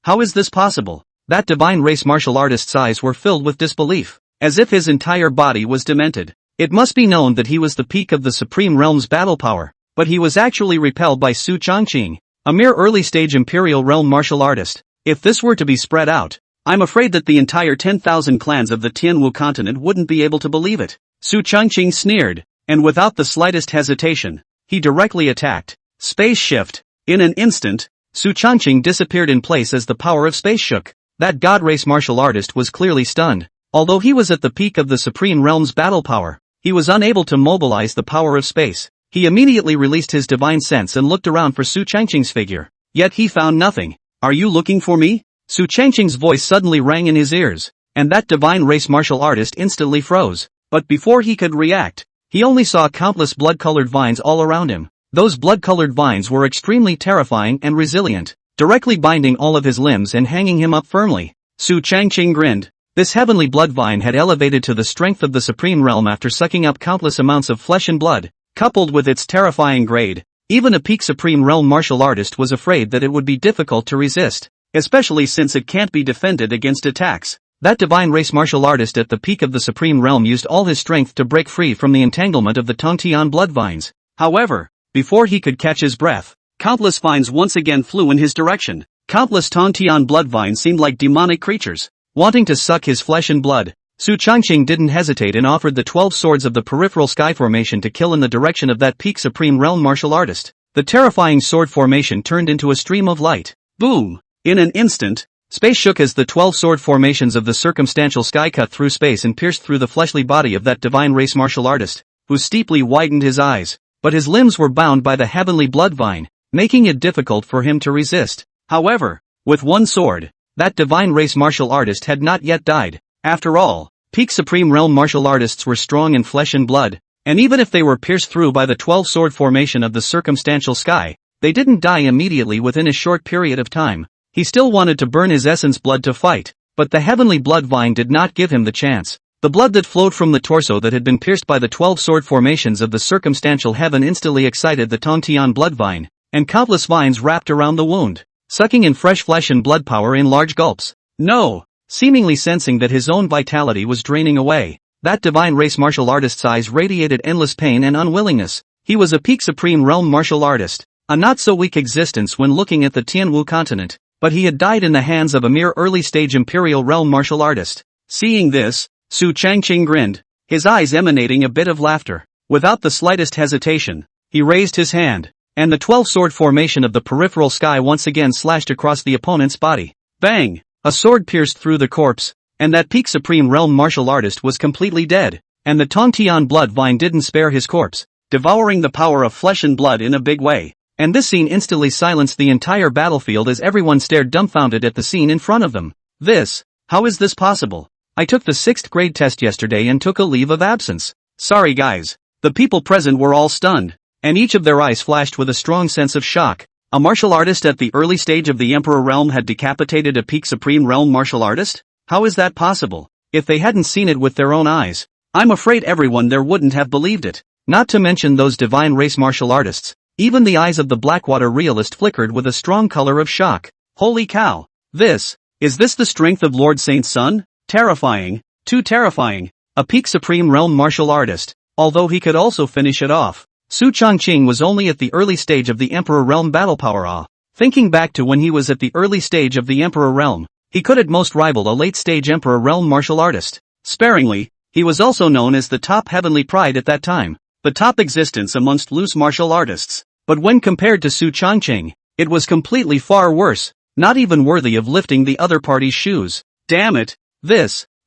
How is this possible? That divine race martial artist's eyes were filled with disbelief, as if his entire body was demented. It must be known that he was the peak of the Supreme Realm's battle power, but he was actually repelled by Su Changcheng, a mere early-stage Imperial Realm martial artist. If this were to be spread out, I'm afraid that the entire 10,000 clans of the Tianwu continent wouldn't be able to believe it. Su Changcheng sneered, and without the slightest hesitation, he directly attacked. Space shift. In an instant, Su Changcheng disappeared in place as the power of space shook. That god race martial artist was clearly stunned. Although he was at the peak of the Supreme Realm's battle power, he was unable to mobilize the power of space. He immediately released his divine sense and looked around for Su Changcheng's figure. Yet he found nothing. Are you looking for me? Su Changcheng's voice suddenly rang in his ears, and that divine race martial artist instantly froze. But before he could react, he only saw countless blood-colored vines all around him. Those blood-colored vines were extremely terrifying and resilient, directly binding all of his limbs and hanging him up firmly. Su Changcheng grinned. This heavenly blood vine had elevated to the strength of the Supreme Realm after sucking up countless amounts of flesh and blood. Coupled with its terrifying grade, even a peak Supreme Realm martial artist was afraid that it would be difficult to resist, especially since it can't be defended against attacks. That divine race martial artist at the peak of the Supreme Realm used all his strength to break free from the entanglement of the Tongtian blood vines. However, before he could catch his breath, countless vines once again flew in his direction. Countless Tongtian blood vines seemed like demonic creatures, wanting to suck his flesh and blood. Su Changcheng didn't hesitate and offered the 12 swords of the peripheral sky formation to kill in the direction of that peak Supreme Realm martial artist. The terrifying sword formation turned into a stream of light. Boom! In an instant, space shook as the 12 sword formations of the circumstantial sky cut through space and pierced through the fleshly body of that divine race martial artist, who steeply widened his eyes. But his limbs were bound by the heavenly blood vine, making it difficult for him to resist. However, with one sword, that divine race martial artist had not yet died. After all, peak Supreme Realm martial artists were strong in flesh and blood, and even if they were pierced through by the 12-sword formation of the circumstantial sky, they didn't die immediately within a short period of time. He still wanted to burn his essence blood to fight, but the heavenly blood vine did not give him the chance. The blood that flowed from the torso that had been pierced by the 12 sword formations of the circumstantial heaven instantly excited the Tongtian blood vine, and countless vines wrapped around the wound, sucking in fresh flesh and blood power in large gulps. No! seemingly sensing that his own vitality was draining away. That divine race martial artist's eyes radiated endless pain and unwillingness. He was a peak supreme realm martial artist, a not-so-weak existence when looking at the Tianwu continent, but he had died in the hands of a mere early-stage imperial realm martial artist. Seeing this, Su Changqing grinned, his eyes emanating a bit of laughter. Without the slightest hesitation, he raised his hand, and the 12-sword formation of the peripheral sky once again slashed across the opponent's body. Bang! A sword pierced through the corpse, and that peak supreme realm martial artist was completely dead, and the Tongtian blood vine didn't spare his corpse, devouring the power of flesh and blood in a big way. And this scene instantly silenced the entire battlefield as everyone stared dumbfounded at the scene in front of them. How is this possible? I took the 6th grade test yesterday and took a leave of absence. Sorry guys. The people present were all stunned, and each of their eyes flashed with a strong sense of shock. A martial artist at the early stage of the Emperor realm had decapitated a peak supreme realm martial artist? How is that possible? If they hadn't seen it with their own eyes, I'm afraid everyone there wouldn't have believed it. Not to mention those divine race martial artists. Even the eyes of the Blackwater realist flickered with a strong color of shock. Holy cow! Is this the strength of Lord Saint Sun? Terrifying, too terrifying. A peak supreme realm martial artist, although he could also finish it off. Su Changqing was only at the early stage of the Emperor realm battle power. Thinking back to when he was at the early stage of the Emperor realm, he could at most rival a late stage Emperor realm martial artist. Sparingly, he was also known as the top heavenly pride at that time, the top existence amongst loose martial artists. But when compared to Su Changqing, it was completely far worse, not even worthy of lifting the other party's shoes. Damn it!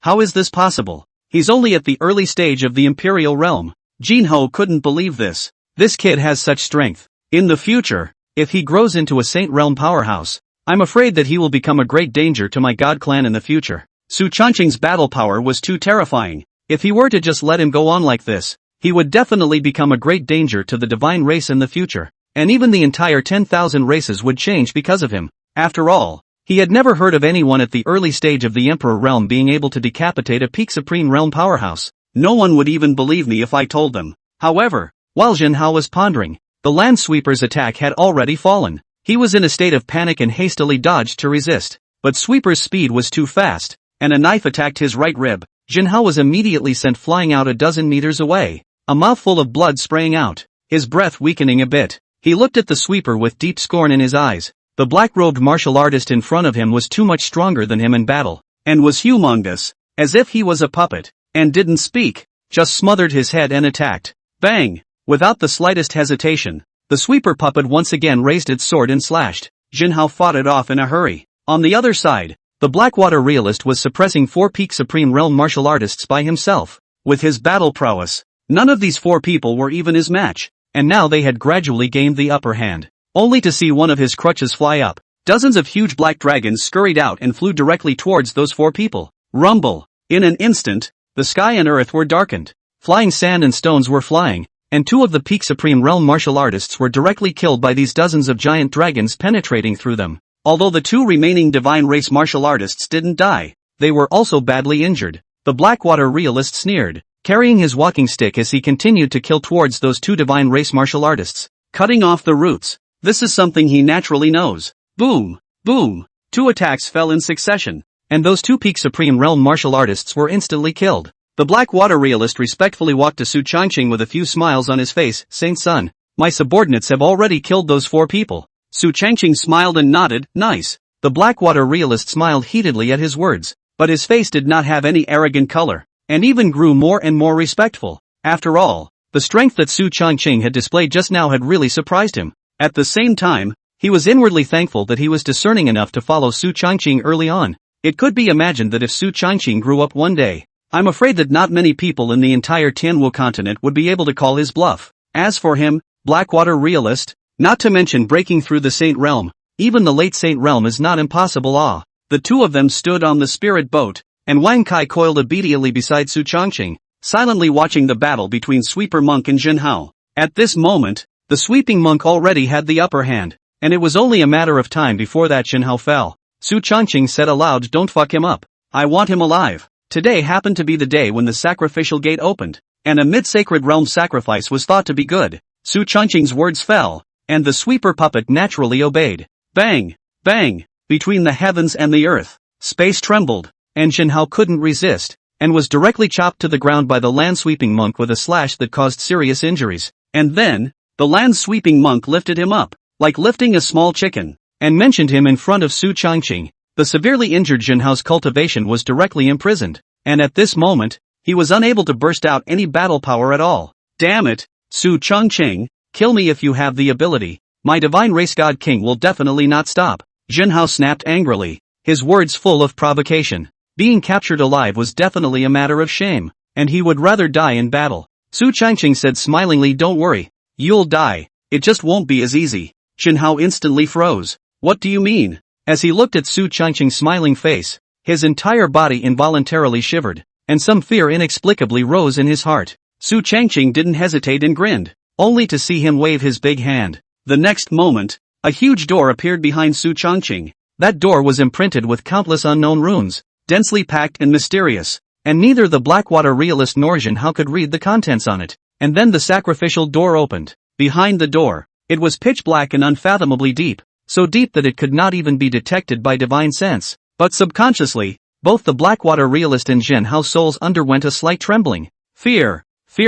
How is this possible? He's only at the early stage of the Imperial realm. Jinho couldn't believe this. This kid has such strength. In the future, if he grows into a Saint realm powerhouse, I'm afraid that he will become a great danger to my god clan in the future. Su Changqing's battle power was too terrifying. If he were to just let him go on like this, he would definitely become a great danger to the divine race in the future, and even the entire 10,000 races would change because of him. After all, he had never heard of anyone at the early stage of the Emperor realm being able to decapitate a peak supreme realm powerhouse. No one would even believe me if I told them. However, while Jinhao was pondering, the land sweeper's attack had already fallen. He was in a state of panic and hastily dodged to resist, but Sweeper's speed was too fast, and a knife attacked his right rib. Jinhao was immediately sent flying out a dozen meters away, a mouthful of blood spraying out, his breath weakening a bit. He looked at the Sweeper with deep scorn in his eyes. The black-robed martial artist in front of him was too much stronger than him in battle, and was humongous, as if he was a puppet, and didn't speak, just smothered his head and attacked. Bang! Without the slightest hesitation, the Sweeper puppet once again raised its sword and slashed. Jinhao fought it off in a hurry. On the other side, the Blackwater realist was suppressing 4 peak supreme realm martial artists by himself. With his battle prowess, none of these 4 people were even his match, and now they had gradually gained the upper hand. Only to see one of his crutches fly up. Dozens of huge black dragons scurried out and flew directly towards those 4 people. Rumble! In an instant, the sky and earth were darkened. Flying sand and stones were flying, and 2 of the peak supreme realm martial artists were directly killed by these dozens of giant dragons penetrating through them. Although the 2 remaining divine race martial artists didn't die, they were also badly injured. The Blackwater realist sneered, carrying his walking stick as he continued to kill towards those 2 divine race martial artists, cutting off the roots. This is something he naturally knows. Boom! Boom! 2 attacks fell in succession, and those 2 peak supreme realm martial artists were instantly killed. The Blackwater realist respectfully walked to Su Changqing with a few smiles on his face. Saint Sun, my subordinates have already killed those 4 people. Su Changqing smiled and nodded. Nice. The Blackwater realist smiled heatedly at his words, but his face did not have any arrogant color, and even grew more and more respectful. After all, the strength that Su Changqing had displayed just now had really surprised him. At the same time, he was inwardly thankful that he was discerning enough to follow Su Changqing early on. It could be imagined that if Su Changqing grew up one day, I'm afraid that not many people in the entire Tianwu continent would be able to call his bluff. As for him, Blackwater realist, not to mention breaking through the Saint realm, even the late Saint realm is not impossible. The 2 of them stood on the spirit boat, and Wang Kai coiled obediently beside Su Changqing, silently watching the battle between Sweeper Monk and Jinhao. At this moment, the sweeping monk already had the upper hand, and it was only a matter of time before that Jinhao fell. Su Changqing said aloud, don't fuck him up. I want him alive. Today happened to be the day when the sacrificial gate opened, and a mid-sacred realm sacrifice was thought to be good. Su Changqing's words fell, and the Sweeper puppet naturally obeyed. Bang! Bang! Between the heavens and the earth, space trembled, and Jinhao couldn't resist, and was directly chopped to the ground by the land-sweeping monk with a slash that caused serious injuries. And then, the land-sweeping monk lifted him up, like lifting a small chicken, and mentioned him in front of Su Changqing. The severely injured Jinhao's cultivation was directly imprisoned, and at this moment, he was unable to burst out any battle power at all. Damn it, Su Changqing, kill me if you have the ability. My divine race god king will definitely not stop. Jinhao snapped angrily, his words full of provocation. Being captured alive was definitely a matter of shame, and he would rather die in battle. Su Changqing said smilingly, don't worry. You'll die. It just won't be as easy. Jinhao instantly froze. What do you mean? As he looked at Su Changqing's smiling face, his entire body involuntarily shivered, and some fear inexplicably rose in his heart. Su Changqing didn't hesitate and grinned, only to see him wave his big hand. The next moment, a huge door appeared behind Su Changqing. That door was imprinted with countless unknown runes, densely packed and mysterious, and neither the Blackwater realist nor Jinhao could read the contents on it. And then the sacrificial door opened. Behind the door, it was pitch black and unfathomably deep, so deep that it could not even be detected by divine sense. But subconsciously, both the Blackwater realist and Jinhao's souls underwent a slight trembling. Fear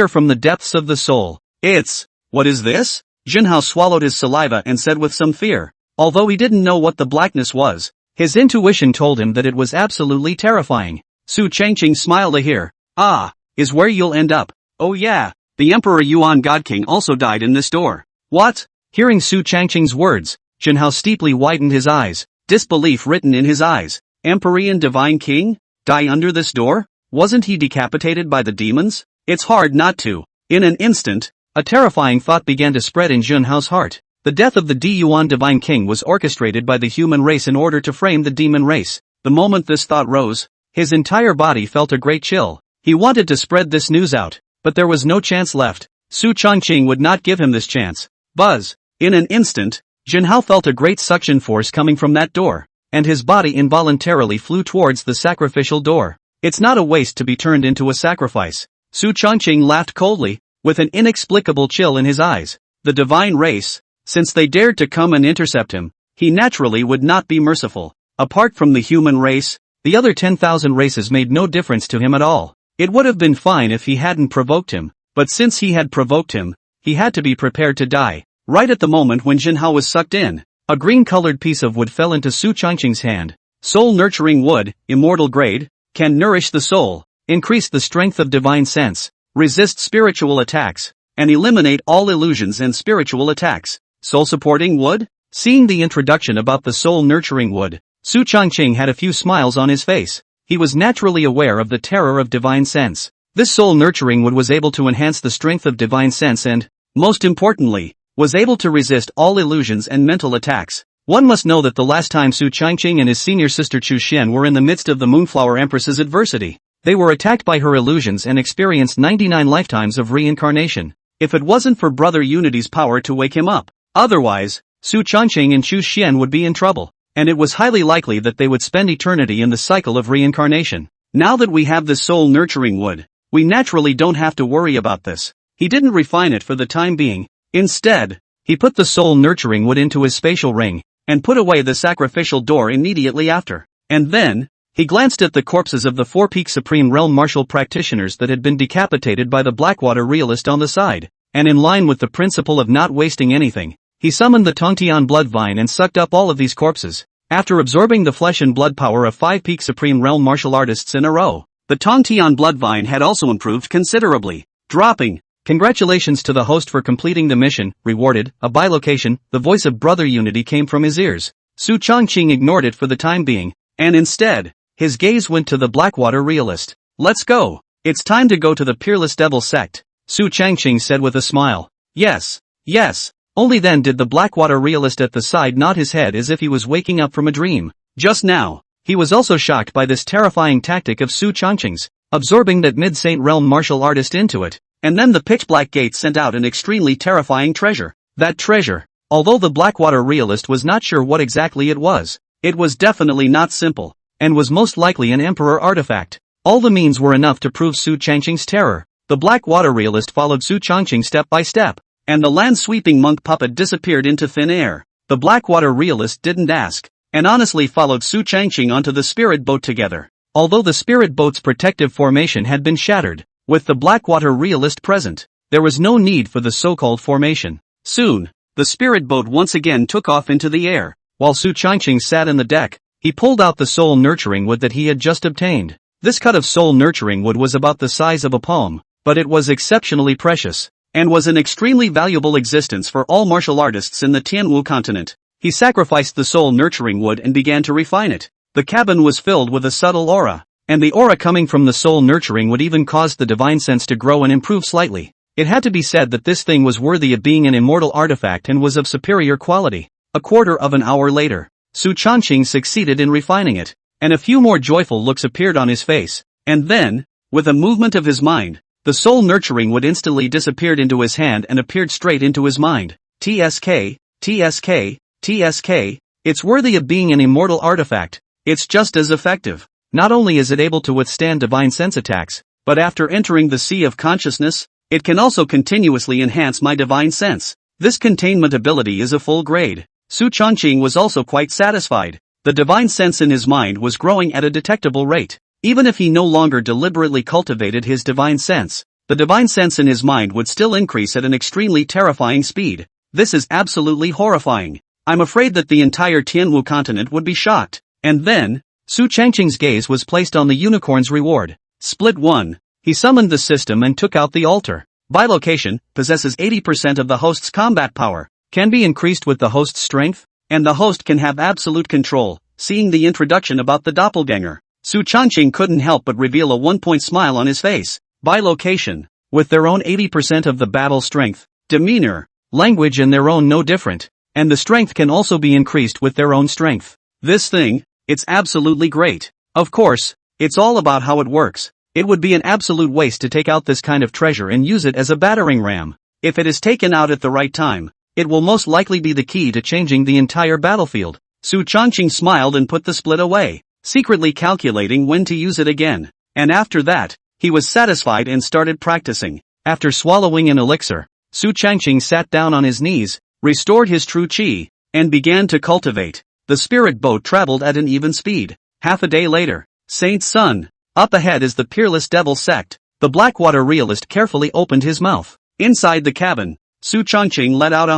from the depths of the soul. What is this? Jinhao swallowed his saliva and said with some fear. Although he didn't know what the blackness was, his intuition told him that it was absolutely terrifying. Su Changqing smiled a hear. Is where you'll end up. Oh yeah, the Emperor Yuan God King also died in this door. What? Hearing Su Changqing's words, Jinhao steeply widened his eyes, disbelief written in his eyes. Emperor Divine King? Die under this door? Wasn't he decapitated by the demons? It's hard not to. In an instant, a terrifying thought began to spread in Jinhao's heart. The death of the Yuan Divine King was orchestrated by the human race in order to frame the demon race. The moment this thought rose, his entire body felt a great chill. He wanted to spread this news out, but there was no chance left. Su Changqing would not give him this chance. Buzz! In an instant, Jinhao felt a great suction force coming from that door, and his body involuntarily flew towards the sacrificial door. It's not a waste to be turned into a sacrifice. Su Changqing laughed coldly, with an inexplicable chill in his eyes. The divine race, since they dared to come and intercept him, he naturally would not be merciful. Apart from the human race, the other 10,000 races made no difference to him at all. It would have been fine if he hadn't provoked him, but since he had provoked him, he had to be prepared to die. Right at the moment when Jinhao was sucked in, a green-colored piece of wood fell into Su Changqing's hand. Soul-nurturing wood, immortal grade, can nourish the soul, increase the strength of divine sense, resist spiritual attacks, and eliminate all illusions and spiritual attacks. Soul-supporting wood? Seeing the introduction about the soul-nurturing wood, Su Changqing had a few smiles on his face. He was naturally aware of the terror of divine sense. This soul-nurturing wood was able to enhance the strength of divine sense and, most importantly, was able to resist all illusions and mental attacks. One must know that the last time Su Changqing and his senior sister Chu Xian were in the midst of the Moonflower Empress's adversity, they were attacked by her illusions and experienced 99 lifetimes of reincarnation. If it wasn't for Brother Unity's power to wake him up, otherwise, Su Changqing and Chu Xian would be in trouble, and it was highly likely that they would spend eternity in the cycle of reincarnation. Now that we have this soul-nurturing wood, we naturally don't have to worry about this. He didn't refine it for the time being. Instead, he put the soul-nurturing wood into his spatial ring, and put away the sacrificial door immediately after. And then, he glanced at the corpses of the 4 Peak Supreme Realm Martial practitioners that had been decapitated by the Blackwater realist on the side, and in line with the principle of not wasting anything, he summoned the Tongtian blood vine and sucked up all of these corpses. After absorbing the flesh and blood power of 5 Peak Supreme Realm martial artists in a row, the Tongtian blood vine had also improved considerably, dropping. Congratulations to the host for completing the mission, rewarded, a bilocation. The voice of Brother Unity came from his ears. Su Changqing ignored it for the time being, and instead, his gaze went to the Blackwater realist. Let's go. It's time to go to the Peerless Devil sect, Su Changqing said with a smile. Yes. Only then did the Blackwater realist at the side nod his head as if he was waking up from a dream. Just now, he was also shocked by this terrifying tactic of Su Changqing's, absorbing that mid-saint realm martial artist into it. And then the pitch-black gate sent out an extremely terrifying treasure. That treasure, although the Blackwater realist was not sure what exactly it was definitely not simple, and was most likely an emperor artifact. All the means were enough to prove Su Changqing's terror. The Blackwater realist followed Su Changqing step by step, and the land-sweeping monk puppet disappeared into thin air. The Blackwater realist didn't ask, and honestly followed Su Changqing onto the spirit boat together. Although the spirit boat's protective formation had been shattered, with the Blackwater realist present, there was no need for the so-called formation. Soon, the spirit boat once again took off into the air. While Su Changqing sat in the deck, he pulled out the soul-nurturing wood that he had just obtained. This cut of soul-nurturing wood was about the size of a palm, but it was exceptionally precious, and was an extremely valuable existence for all martial artists in the Tianwu continent. He sacrificed the soul-nurturing wood and began to refine it. The cabin was filled with a subtle aura, and the aura coming from the soul-nurturing wood even caused the divine sense to grow and improve slightly. It had to be said that this thing was worthy of being an immortal artifact and was of superior quality. A quarter of an hour later, Su Changqing succeeded in refining it, and a few more joyful looks appeared on his face, and then, with a movement of his mind, the soul-nurturing wood instantly disappeared into his hand and appeared straight into his mind. TSK, TSK, TSK, it's worthy of being an immortal artifact. It's just as effective. Not only is it able to withstand divine sense attacks, but after entering the sea of consciousness, it can also continuously enhance my divine sense. This containment ability is a full grade. Su Changqing was also quite satisfied. The divine sense in his mind was growing at a detectable rate. Even if he no longer deliberately cultivated his divine sense, the divine sense in his mind would still increase at an extremely terrifying speed. This is absolutely horrifying. I'm afraid that the entire Tianwu continent would be shocked. And then, Su Changqing's gaze was placed on the unicorn's reward. Split 1. He summoned the system and took out the altar. Bilocation, possesses 80% of the host's combat power, can be increased with the host's strength, and the host can have absolute control. Seeing the introduction about the doppelganger, Su Changqing couldn't help but reveal a one-point smile on his face. Bilocation, with their own 80% of the battle strength, demeanor, language and their own no different, and the strength can also be increased with their own strength. This thing, it's absolutely great. Of course, it's all about how it works. It would be an absolute waste to take out this kind of treasure and use it as a battering ram. If it is taken out at the right time, it will most likely be the key to changing the entire battlefield. Su Changqing smiled and put the split away, secretly calculating when to use it again. And after that, he was satisfied and started practicing. After swallowing an elixir, Su Changqing sat down on his knees, restored his true qi, and began to cultivate. The spirit boat traveled at an even speed. Half a day later, Saint Sun. Up ahead is the Peerless Devil sect. The Blackwater realist carefully opened his mouth. Inside the cabin, Su Changqing let out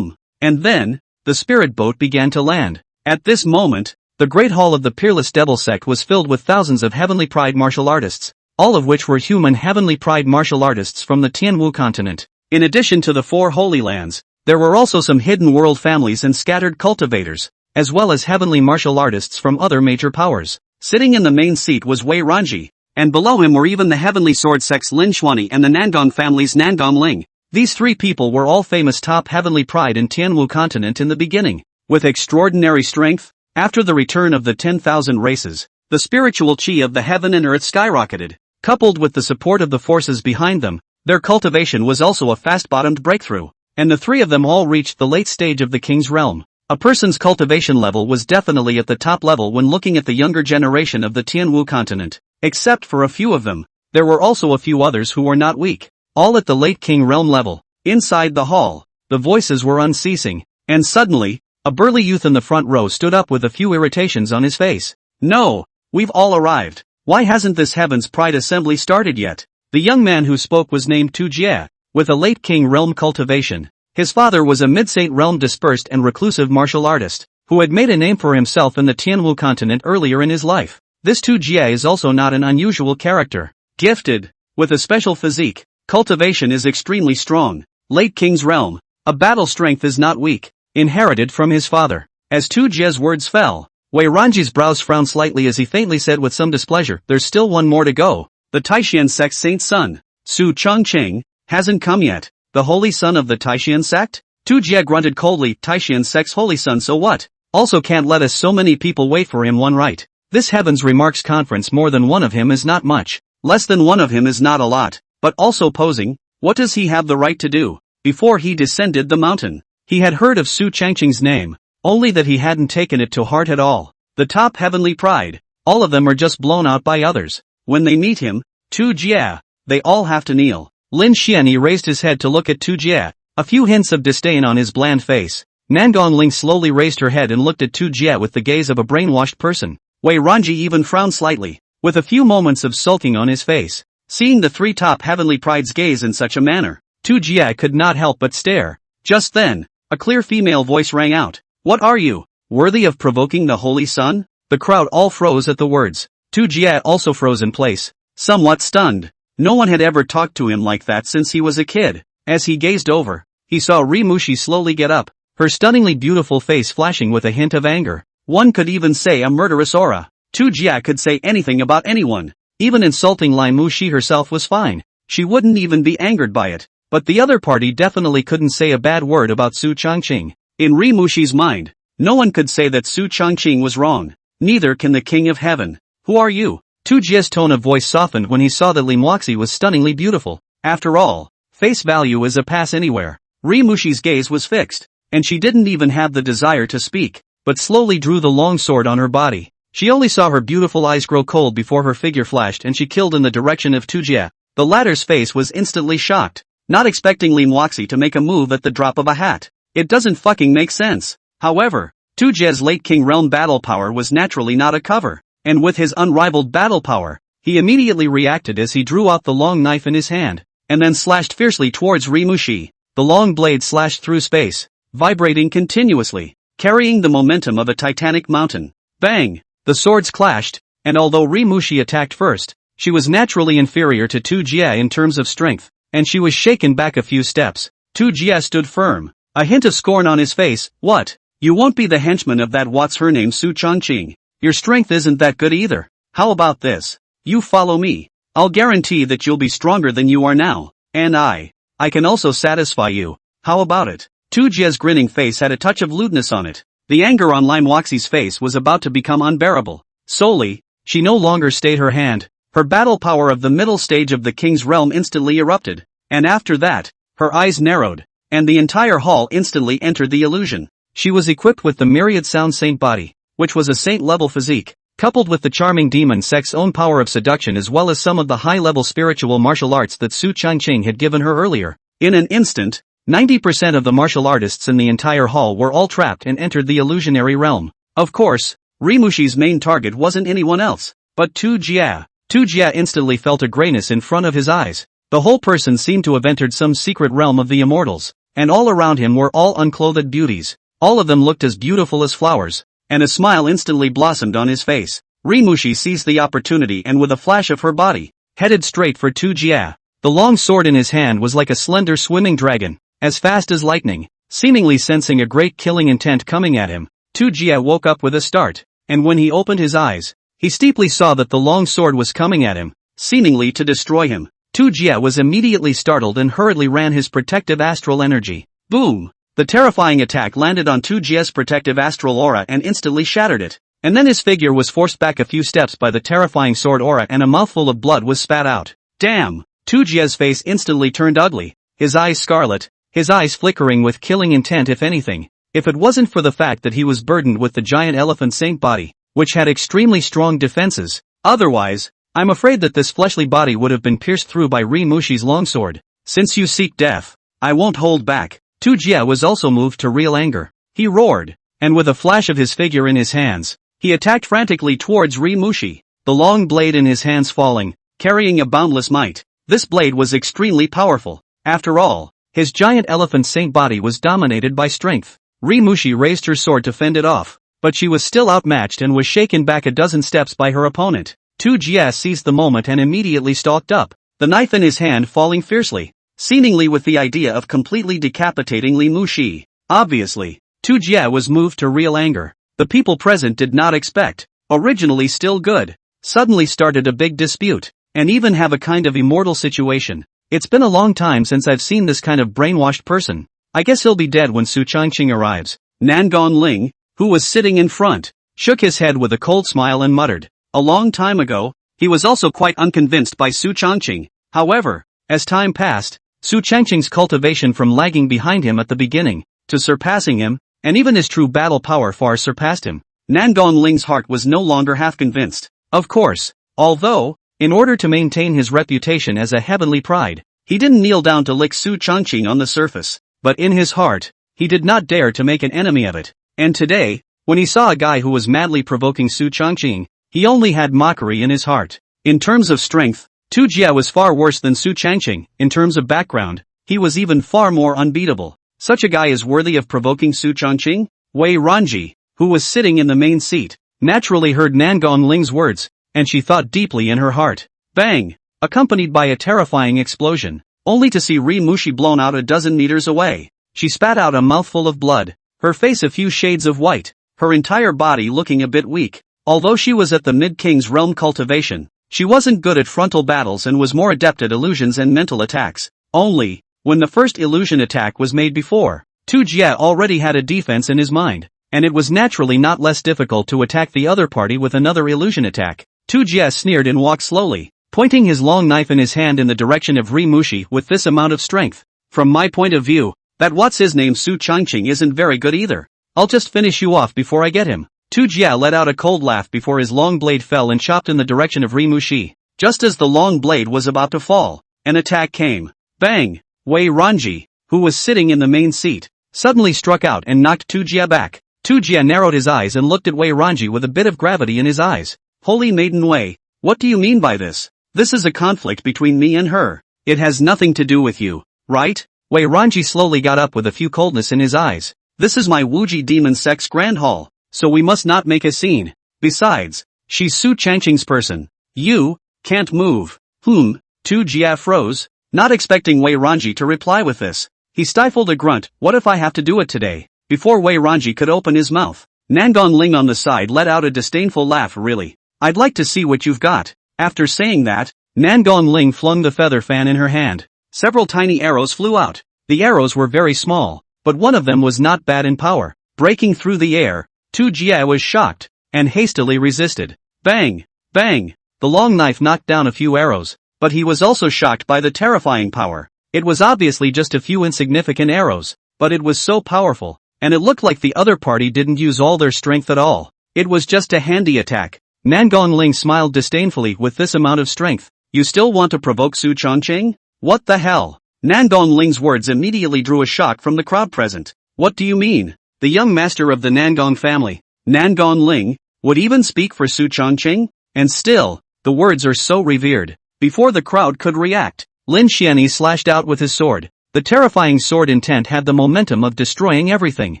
and then, the spirit boat began to land. At this moment, the great hall of the Peerless Devil sect was filled with thousands of heavenly pride martial artists, all of which were human heavenly pride martial artists from the Tianwu continent. In addition to the 4 Holy Lands, there were also some hidden world families and scattered cultivators, as well as heavenly martial artists from other major powers. Sitting in the main seat was Wei Ranji, and below him were even the heavenly sword sects Lin Xuani and the Nandong family's Nandong Ling. These 3 people were all famous top heavenly pride in Tianwu continent in the beginning. With extraordinary strength, after the return of the 10,000 races, the spiritual qi of the heaven and earth skyrocketed. Coupled with the support of the forces behind them, their cultivation was also a fast-bottomed breakthrough, and the 3 of them all reached the late stage of the king's realm. A person's cultivation level was definitely at the top level when looking at the younger generation of the Tianwu continent. Except for a few of them, there were also a few others who were not weak, all at the late king realm level. Inside the hall, the voices were unceasing, and suddenly, a burly youth in the front row stood up with a few irritations on his face. No, we've all arrived. Why hasn't this Heaven's Pride assembly started yet? The young man who spoke was named Tu Jie, with a late king realm cultivation. His father was a mid-saint realm dispersed and reclusive martial artist, who had made a name for himself in the Tianwu continent earlier in his life. This Tu Jie is also not an unusual character. Gifted, with a special physique, cultivation is extremely strong. Late king's realm, a battle strength is not weak, inherited from his father. As Tu Jie's words fell, Wei Ranji's brows frowned slightly as he faintly said with some displeasure, "There's still one more to go. The Taishan sect Saint Sun, Su Changqing, hasn't come yet." The holy son of the Taishan sect? Tu Jie grunted coldly, "Taishan sect's holy son, so what? Also can't let us so many people wait for him, one right? This heavens remarks conference, more than one of him is not much. Less than one of him is not a lot. But also posing, what does he have the right to do?" Before he descended the mountain, he had heard of Su Changqing's name, only that he hadn't taken it to heart at all. The top heavenly pride, all of them are just blown out by others. When they meet him, Tu Jie, they all have to kneel. Lin Xianyi raised his head to look at Tu Jie, a few hints of disdain on his bland face. Nandong Ling slowly raised her head and looked at Tu Jie with the gaze of a brainwashed person. Wei Ranji even frowned slightly. with a few moments of sulking on his face. Seeing the three top heavenly prides gaze in such a manner, Tu Jie could not help but stare. Just then, a clear female voice rang out. "What are you, worthy of provoking the Holy Sun?" The crowd all froze at the words. Tu Jie also froze in place, somewhat stunned. No one had ever talked to him like that since he was a kid. As he gazed over, he saw Ri Mushi slowly get up, her stunningly beautiful face flashing with a hint of anger. One could even say a murderous aura. Tu Jie could say anything about anyone. Even insulting Lai Mushi herself was fine. She wouldn't even be angered by it. But the other party definitely couldn't say a bad word about Su Changqing. In Ri Mushi's mind, no one could say that Su Changqing was wrong. Neither can the King of Heaven. "Who are you?" Tu Jie's tone of voice softened when he saw that Li Muxi was stunningly beautiful. After all, face value is a pass anywhere. Ri Mushi's gaze was fixed, and she didn't even have the desire to speak, but slowly drew the long sword on her body. She only saw her beautiful eyes grow cold before her figure flashed and she killed in the direction of Tu Jie. The latter's face was instantly shocked, not expecting Li Muxi to make a move at the drop of a hat. It doesn't fucking make sense. However, Tu Jie's late King Realm battle power was naturally not a cover, and with his unrivaled battle power, he immediately reacted as he drew out the long knife in his hand, and then slashed fiercely towards Ri Mushi. The long blade slashed through space, vibrating continuously, carrying the momentum of a titanic mountain. Bang! The swords clashed, and although Ri Mushi attacked first, she was naturally inferior to Tu Jie in terms of strength, and she was shaken back a few steps. Tu Jie stood firm, a hint of scorn on his face. "What? You won't be the henchman of that what's-her-name Su Changqing? Your strength isn't that good either. How about this? You follow me. I'll guarantee that you'll be stronger than you are now, and I can also satisfy you. How about it?" Tu Jie's grinning face had a touch of lewdness on it. The anger on Lai Muxi's face was about to become unbearable. Solely, she no longer stayed her hand. Her battle power of the middle stage of the King's Realm instantly erupted, and after that, her eyes narrowed, and the entire hall instantly entered the illusion. She was equipped with the myriad sound saint body, which was a saint-level physique, coupled with the charming demon sex own power of seduction as well as some of the high-level spiritual martial arts that Su Changqing had given her earlier. In an instant, 90% of the martial artists in the entire hall were all trapped and entered the illusionary realm. Of course, Ri Mushi's main target wasn't anyone else, but Tu Jie. Tu Jie instantly felt a grayness in front of his eyes. The whole person seemed to have entered some secret realm of the immortals, and all around him were all unclothed beauties. All of them looked as beautiful as flowers, and a smile instantly blossomed on his face. Ri Mushi seized the opportunity and with a flash of her body, headed straight for Tu Jie. The long sword in his hand was like a slender swimming dragon, as fast as lightning, seemingly sensing a great killing intent coming at him. Tu Jie woke up with a start, and when he opened his eyes, he steeply saw that the long sword was coming at him, seemingly to destroy him. Tu Jie was immediately startled and hurriedly ran his protective astral energy. Boom! The terrifying attack landed on Tu Jie's protective astral aura and instantly shattered it, and then his figure was forced back a few steps by the terrifying sword aura and a mouthful of blood was spat out. Damn! Tu Jie's face instantly turned ugly, his eyes scarlet, his eyes flickering with killing intent if anything, if it wasn't for the fact that he was burdened with the giant elephant saint body, which had extremely strong defenses. Otherwise, I'm afraid that this fleshly body would have been pierced through by Ri Mushi's longsword. Since you seek death, I won't hold back. Tu Jie was also moved to real anger. He roared, and with a flash of his figure in his hands, he attacked frantically towards Ri Mushi, the long blade in his hands falling, carrying a boundless might. This blade was extremely powerful. After all, his giant elephant saint body was dominated by strength. Ri Mushi raised her sword to fend it off, but she was still outmatched and was shaken back a dozen steps by her opponent. Tu Jie seized the moment and immediately stalked up, the knife in his hand falling fiercely, seemingly with the idea of completely decapitating Li Mushi. Obviously, Tu Jie was moved to real anger. The people present did not expect, originally still good, suddenly started a big dispute, and even have a kind of immortal situation. It's been a long time since I've seen this kind of brainwashed person. I guess he'll be dead when Su Changqing arrives. Nangon Ling, who was sitting in front, shook his head with a cold smile and muttered. A long time ago, he was also quite unconvinced by Su Changqing. However, as time passed, Su Changqing's cultivation from lagging behind him at the beginning, to surpassing him, and even his true battle power far surpassed him. Nangon Ling's heart was no longer half convinced. Of course, although, in order to maintain his reputation as a heavenly pride, he didn't kneel down to lick Su Changqing on the surface, but in his heart, he did not dare to make an enemy of it. And today, when he saw a guy who was madly provoking Su Changqing, He only had mockery in his heart. In terms of strength, Tu Jie was far worse than Su Changqing. In terms of background, he was even far more unbeatable. Such a guy is worthy of provoking Su Changqing? Wei Ranji, who was sitting in the main seat, naturally heard Nan Gongling's words, and she thought deeply in her heart. Bang! Accompanied by a terrifying explosion, only to see Ri Mushi blown out a dozen meters away. She spat out a mouthful of blood, her face a few shades of white, her entire body looking a bit weak. Although she was at the Mid-King's realm cultivation, she wasn't good at frontal battles and was more adept at illusions and mental attacks. Only, when the first illusion attack was made before, Tu Jie already had a defense in his mind, and it was naturally not less difficult to attack the other party with another illusion attack. Tu Jie sneered and walked slowly, pointing his long knife in his hand in the direction of Ri Mushi with this amount of strength. From my point of view, that what's-his-name Su Changqing isn't very good either. I'll just finish you off before I get him. Tu Jie let out a cold laugh before his long blade fell and chopped in the direction of Ri Mushi. Just as the long blade was about to fall, an attack came. Bang! Wei Ranji, who was sitting in the main seat, suddenly struck out and knocked Tu Jie back. Tu Jie narrowed his eyes and looked at Wei Ranji with a bit of gravity in his eyes. Holy Maiden Wei, what do you mean by this? This is a conflict between me and her. It has nothing to do with you, right? Wei Ranji slowly got up with a few coldness in his eyes. This is my Wuji Demon Sex Grand Hall, so we must not make a scene. Besides, she's Su Changqing's person. You can't move. Tu Jie froze, not expecting Wei Ranji to reply with this. He stifled a grunt. What if I have to do it today? Before Wei Ranji could open his mouth, Nan Gongling on the side let out a disdainful laugh. Really? I'd like to see what you've got. After saying that, Nan Gongling flung the feather fan in her hand. Several tiny arrows flew out. The arrows were very small, but one of them was not bad in power. Breaking through the air, Tu Jie was shocked, and hastily resisted. Bang! Bang! The long knife knocked down a few arrows, but he was also shocked by the terrifying power. It was obviously just a few insignificant arrows, but it was so powerful, and it looked like the other party didn't use all their strength at all. It was just a handy attack. Nan Gongling smiled disdainfully. With this amount of strength, you still want to provoke Su Changqing? What the hell? Nan Gongling's words immediately drew a shock from the crowd present. What do you mean? The young master of the Nangong family, Nan Gongling, would even speak for Su Changqing? And still, the words are so revered. Before the crowd could react, Lin Xianyi slashed out with his sword. The terrifying sword intent had the momentum of destroying everything.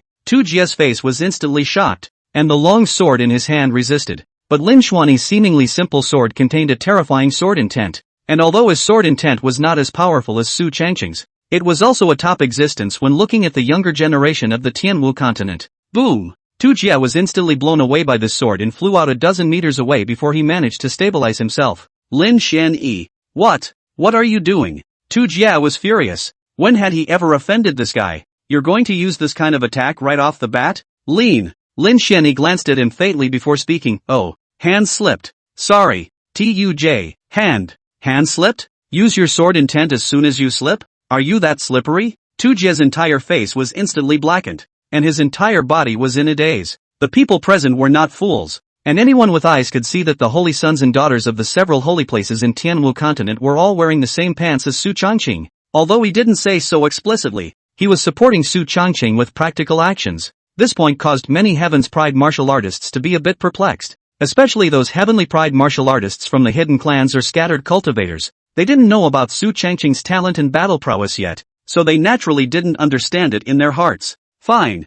Tu Jie's face was instantly shocked, and the long sword in his hand resisted. But Lin Xianyi's seemingly simple sword contained a terrifying sword intent, and although his sword intent was not as powerful as Su Changqing's, it was also a top existence when looking at the younger generation of the Tianwu continent. Boom! Tu Jie was instantly blown away by this sword and flew out a dozen meters away before he managed to stabilize himself. Lin Xianyi, what are you doing? Tu Jie was furious. When had he ever offended this guy? You're going to use this kind of attack right off the bat? Lin Xianyi glanced at him fatally before speaking. Oh, hand slipped. Sorry. Tuj, hand slipped? Use your sword intent as soon as you slip? Are you that slippery? Tu Jie's entire face was instantly blackened, and his entire body was in a daze. The people present were not fools, and anyone with eyes could see that the holy sons and daughters of the several holy places in Tianwu continent were all wearing the same pants as Su Changqing. Although he didn't say so explicitly, he was supporting Su Changqing with practical actions. This point caused many Heaven's Pride martial artists to be a bit perplexed, especially those Heavenly Pride martial artists from the hidden clans or scattered cultivators. They didn't know about Su Changqing's talent and battle prowess yet, so they naturally didn't understand it in their hearts. Fine.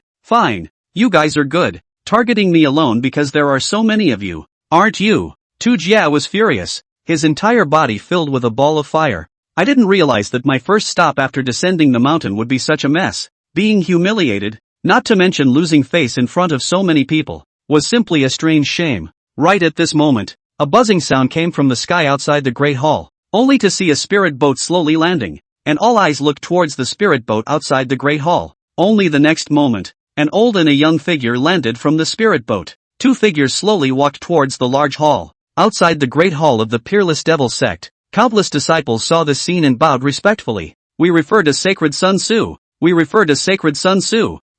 You guys are good, targeting me alone because there are so many of you, aren't you? Tu Jie was furious, his entire body filled with a ball of fire. I didn't realize that my first stop after descending the mountain would be such a mess. Being humiliated, not to mention losing face in front of so many people, was simply a strange shame. Right at this moment, a buzzing sound came from the sky outside the Great Hall, only to see a spirit boat slowly landing, and all eyes looked towards the spirit boat outside the Great Hall. Only the next moment, an old and a young figure landed from the spirit boat. Two figures slowly walked towards the large hall. Outside the Great Hall of the Peerless Devil Sect, countless disciples saw this scene and bowed respectfully. We refer to Sacred Sun Tzu.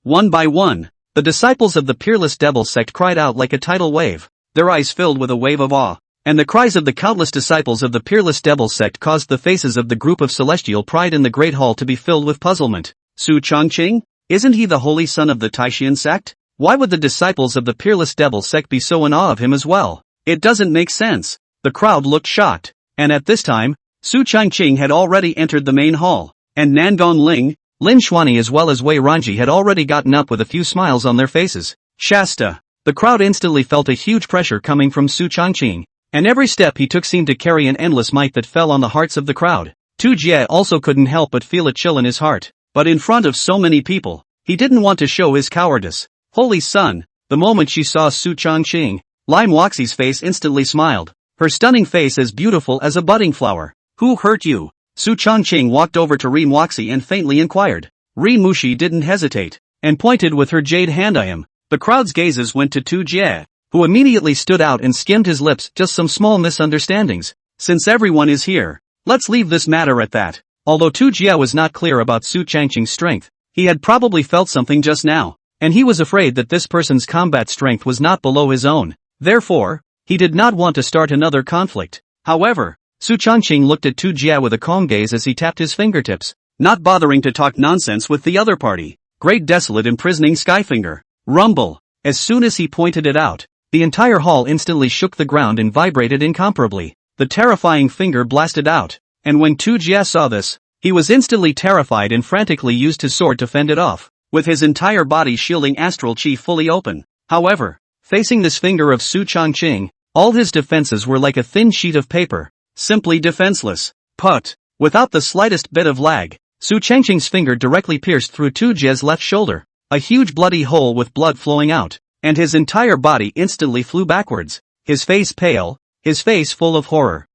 One by one, the disciples of the Peerless Devil Sect cried out like a tidal wave, their eyes filled with a wave of awe. And the cries of the countless disciples of the Peerless Devil Sect caused the faces of the group of celestial pride in the Great Hall to be filled with puzzlement. Su Changqing? Isn't he the holy son of the Taishan sect? Why would the disciples of the Peerless Devil Sect be so in awe of him as well? It doesn't make sense. The crowd looked shocked. And at this time, Su Changqing had already entered the main hall, and Nangong Ling, Lin Xuanyi as well as Wei Ranji had already gotten up with a few smiles on their faces. Shasta. The crowd instantly felt a huge pressure coming from Su Changqing, and every step he took seemed to carry an endless might that fell on the hearts of the crowd. Tu Jie also couldn't help but feel a chill in his heart, but in front of so many people, he didn't want to show his cowardice. Holy Sun! The moment she saw Su Changqing, Lime Waxi's face instantly smiled, her stunning face as beautiful as a budding flower. Who hurt you? Su Changqing walked over to Rin Waxi and faintly inquired. Rin Mushi didn't hesitate, and pointed with her jade hand at him. The crowd's gazes went to Tu Jie, who immediately stood out and skimmed his lips. Just some small misunderstandings. Since everyone is here, let's leave this matter at that. Although Tu Jie was not clear about Su Changqing's strength, he had probably felt something just now, and he was afraid that this person's combat strength was not below his own. Therefore, he did not want to start another conflict. However, Su Changqing looked at Tu Jie with a calm gaze as he tapped his fingertips, not bothering to talk nonsense with the other party. Great desolate imprisoning Skyfinger. Rumble. As soon as he pointed it out, the entire hall instantly shook the ground and vibrated incomparably. The terrifying finger blasted out, and when Tu Jie saw this, he was instantly terrified and frantically used his sword to fend it off, with his entire body shielding astral chi fully open. However, facing this finger of Su Changqing, all his defenses were like a thin sheet of paper, simply defenseless. Put. Without the slightest bit of lag, Su Changqing's finger directly pierced through Tu Jie's left shoulder, a huge bloody hole with blood flowing out, and his entire body instantly flew backwards, his face pale, his face full of horror.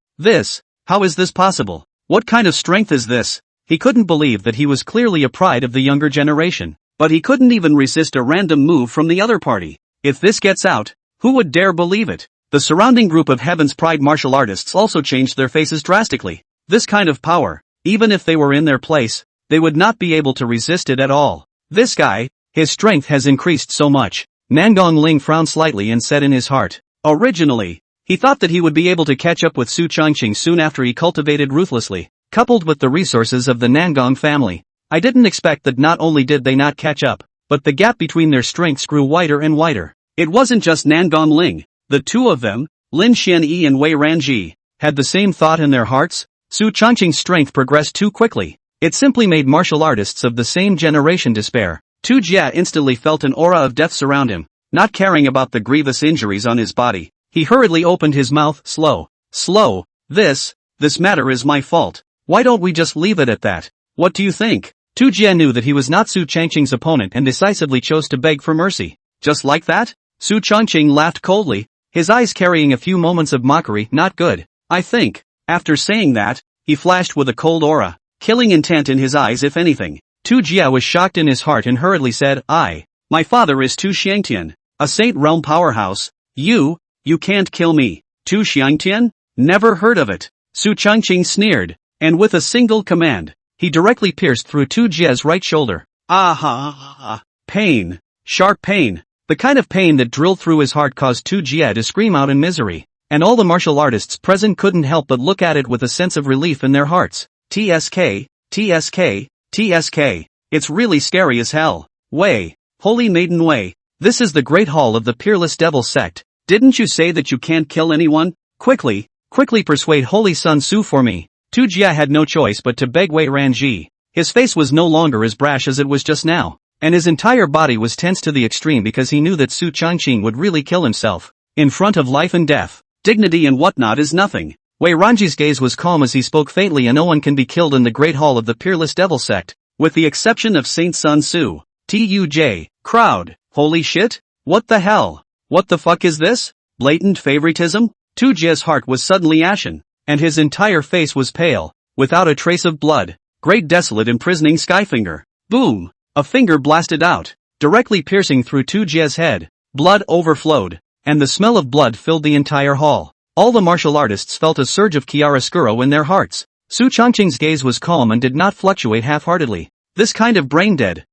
How is this possible? What kind of strength is this? He couldn't believe that he was clearly a pride of the younger generation, but he couldn't even resist a random move from the other party. If this gets out, who would dare believe it? The surrounding group of Heaven's Pride martial artists also changed their faces drastically. This kind of power, even if they were in their place, they would not be able to resist it at all. This guy, his strength has increased so much. Nangong Ling frowned slightly and said in his heart. Originally, he thought that he would be able to catch up with Su Changqing soon after he cultivated ruthlessly, coupled with the resources of the Nangong family. I didn't expect that not only did they not catch up, but the gap between their strengths grew wider and wider. It wasn't just Nangong Ling. The two of them, Lin Xianyi and Wei Ranji, had the same thought in their hearts. Su Changqing's strength progressed too quickly. It simply made martial artists of the same generation despair. Tu Jie instantly felt an aura of death surround him. Not caring about the grievous injuries on his body, he hurriedly opened his mouth. Slow. This matter is my fault. Why don't we just leave it at that? What do you think? Tu Jie knew that he was not Su Changqing's opponent and decisively chose to beg for mercy. Just like that? Su Changqing laughed coldly, his eyes carrying a few moments of mockery. Not good. I think. After saying that, he flashed with a cold aura, killing intent in his eyes if anything. Tu Jie was shocked in his heart and hurriedly said, my father is Tu Xiangtian, a Saint Realm powerhouse. You can't kill me. Tu Xiangtian? Never heard of it. Su Changqing sneered, and with a single command, he directly pierced through Tu Jie's right shoulder. Pain. Sharp pain. The kind of pain that drilled through his heart caused Tu Jie to scream out in misery, and all the martial artists present couldn't help but look at it with a sense of relief in their hearts. TSK. It's really scary as hell. Wei, Holy Maiden Wei, this is the Great Hall of the Peerless Devil Sect. Didn't you say that you can't kill anyone? Quickly persuade Holy Sun Su for me. Tu Jie had no choice but to beg Wei Ranji. His face was no longer as brash as it was just now, and his entire body was tense to the extreme because he knew that Su Changqing would really kill himself. In front of life and death, dignity and whatnot is nothing. Wei Ranji's gaze was calm as he spoke faintly, and no one can be killed in the Great Hall of the Peerless Devil Sect, with the exception of Saint Sun Su. Tuj. Crowd. Holy shit? What the hell? What the fuck is this? Blatant favoritism? Tu Jie's heart was suddenly ashen, and his entire face was pale, without a trace of blood. Great desolate imprisoning Skyfinger. Boom! A finger blasted out, directly piercing through Tu Jie's head. Blood overflowed, and the smell of blood filled the entire hall. All the martial artists felt a surge of chiaroscuro in their hearts. Su Changqing's gaze was calm and did not fluctuate half-heartedly. This kind of brain-dead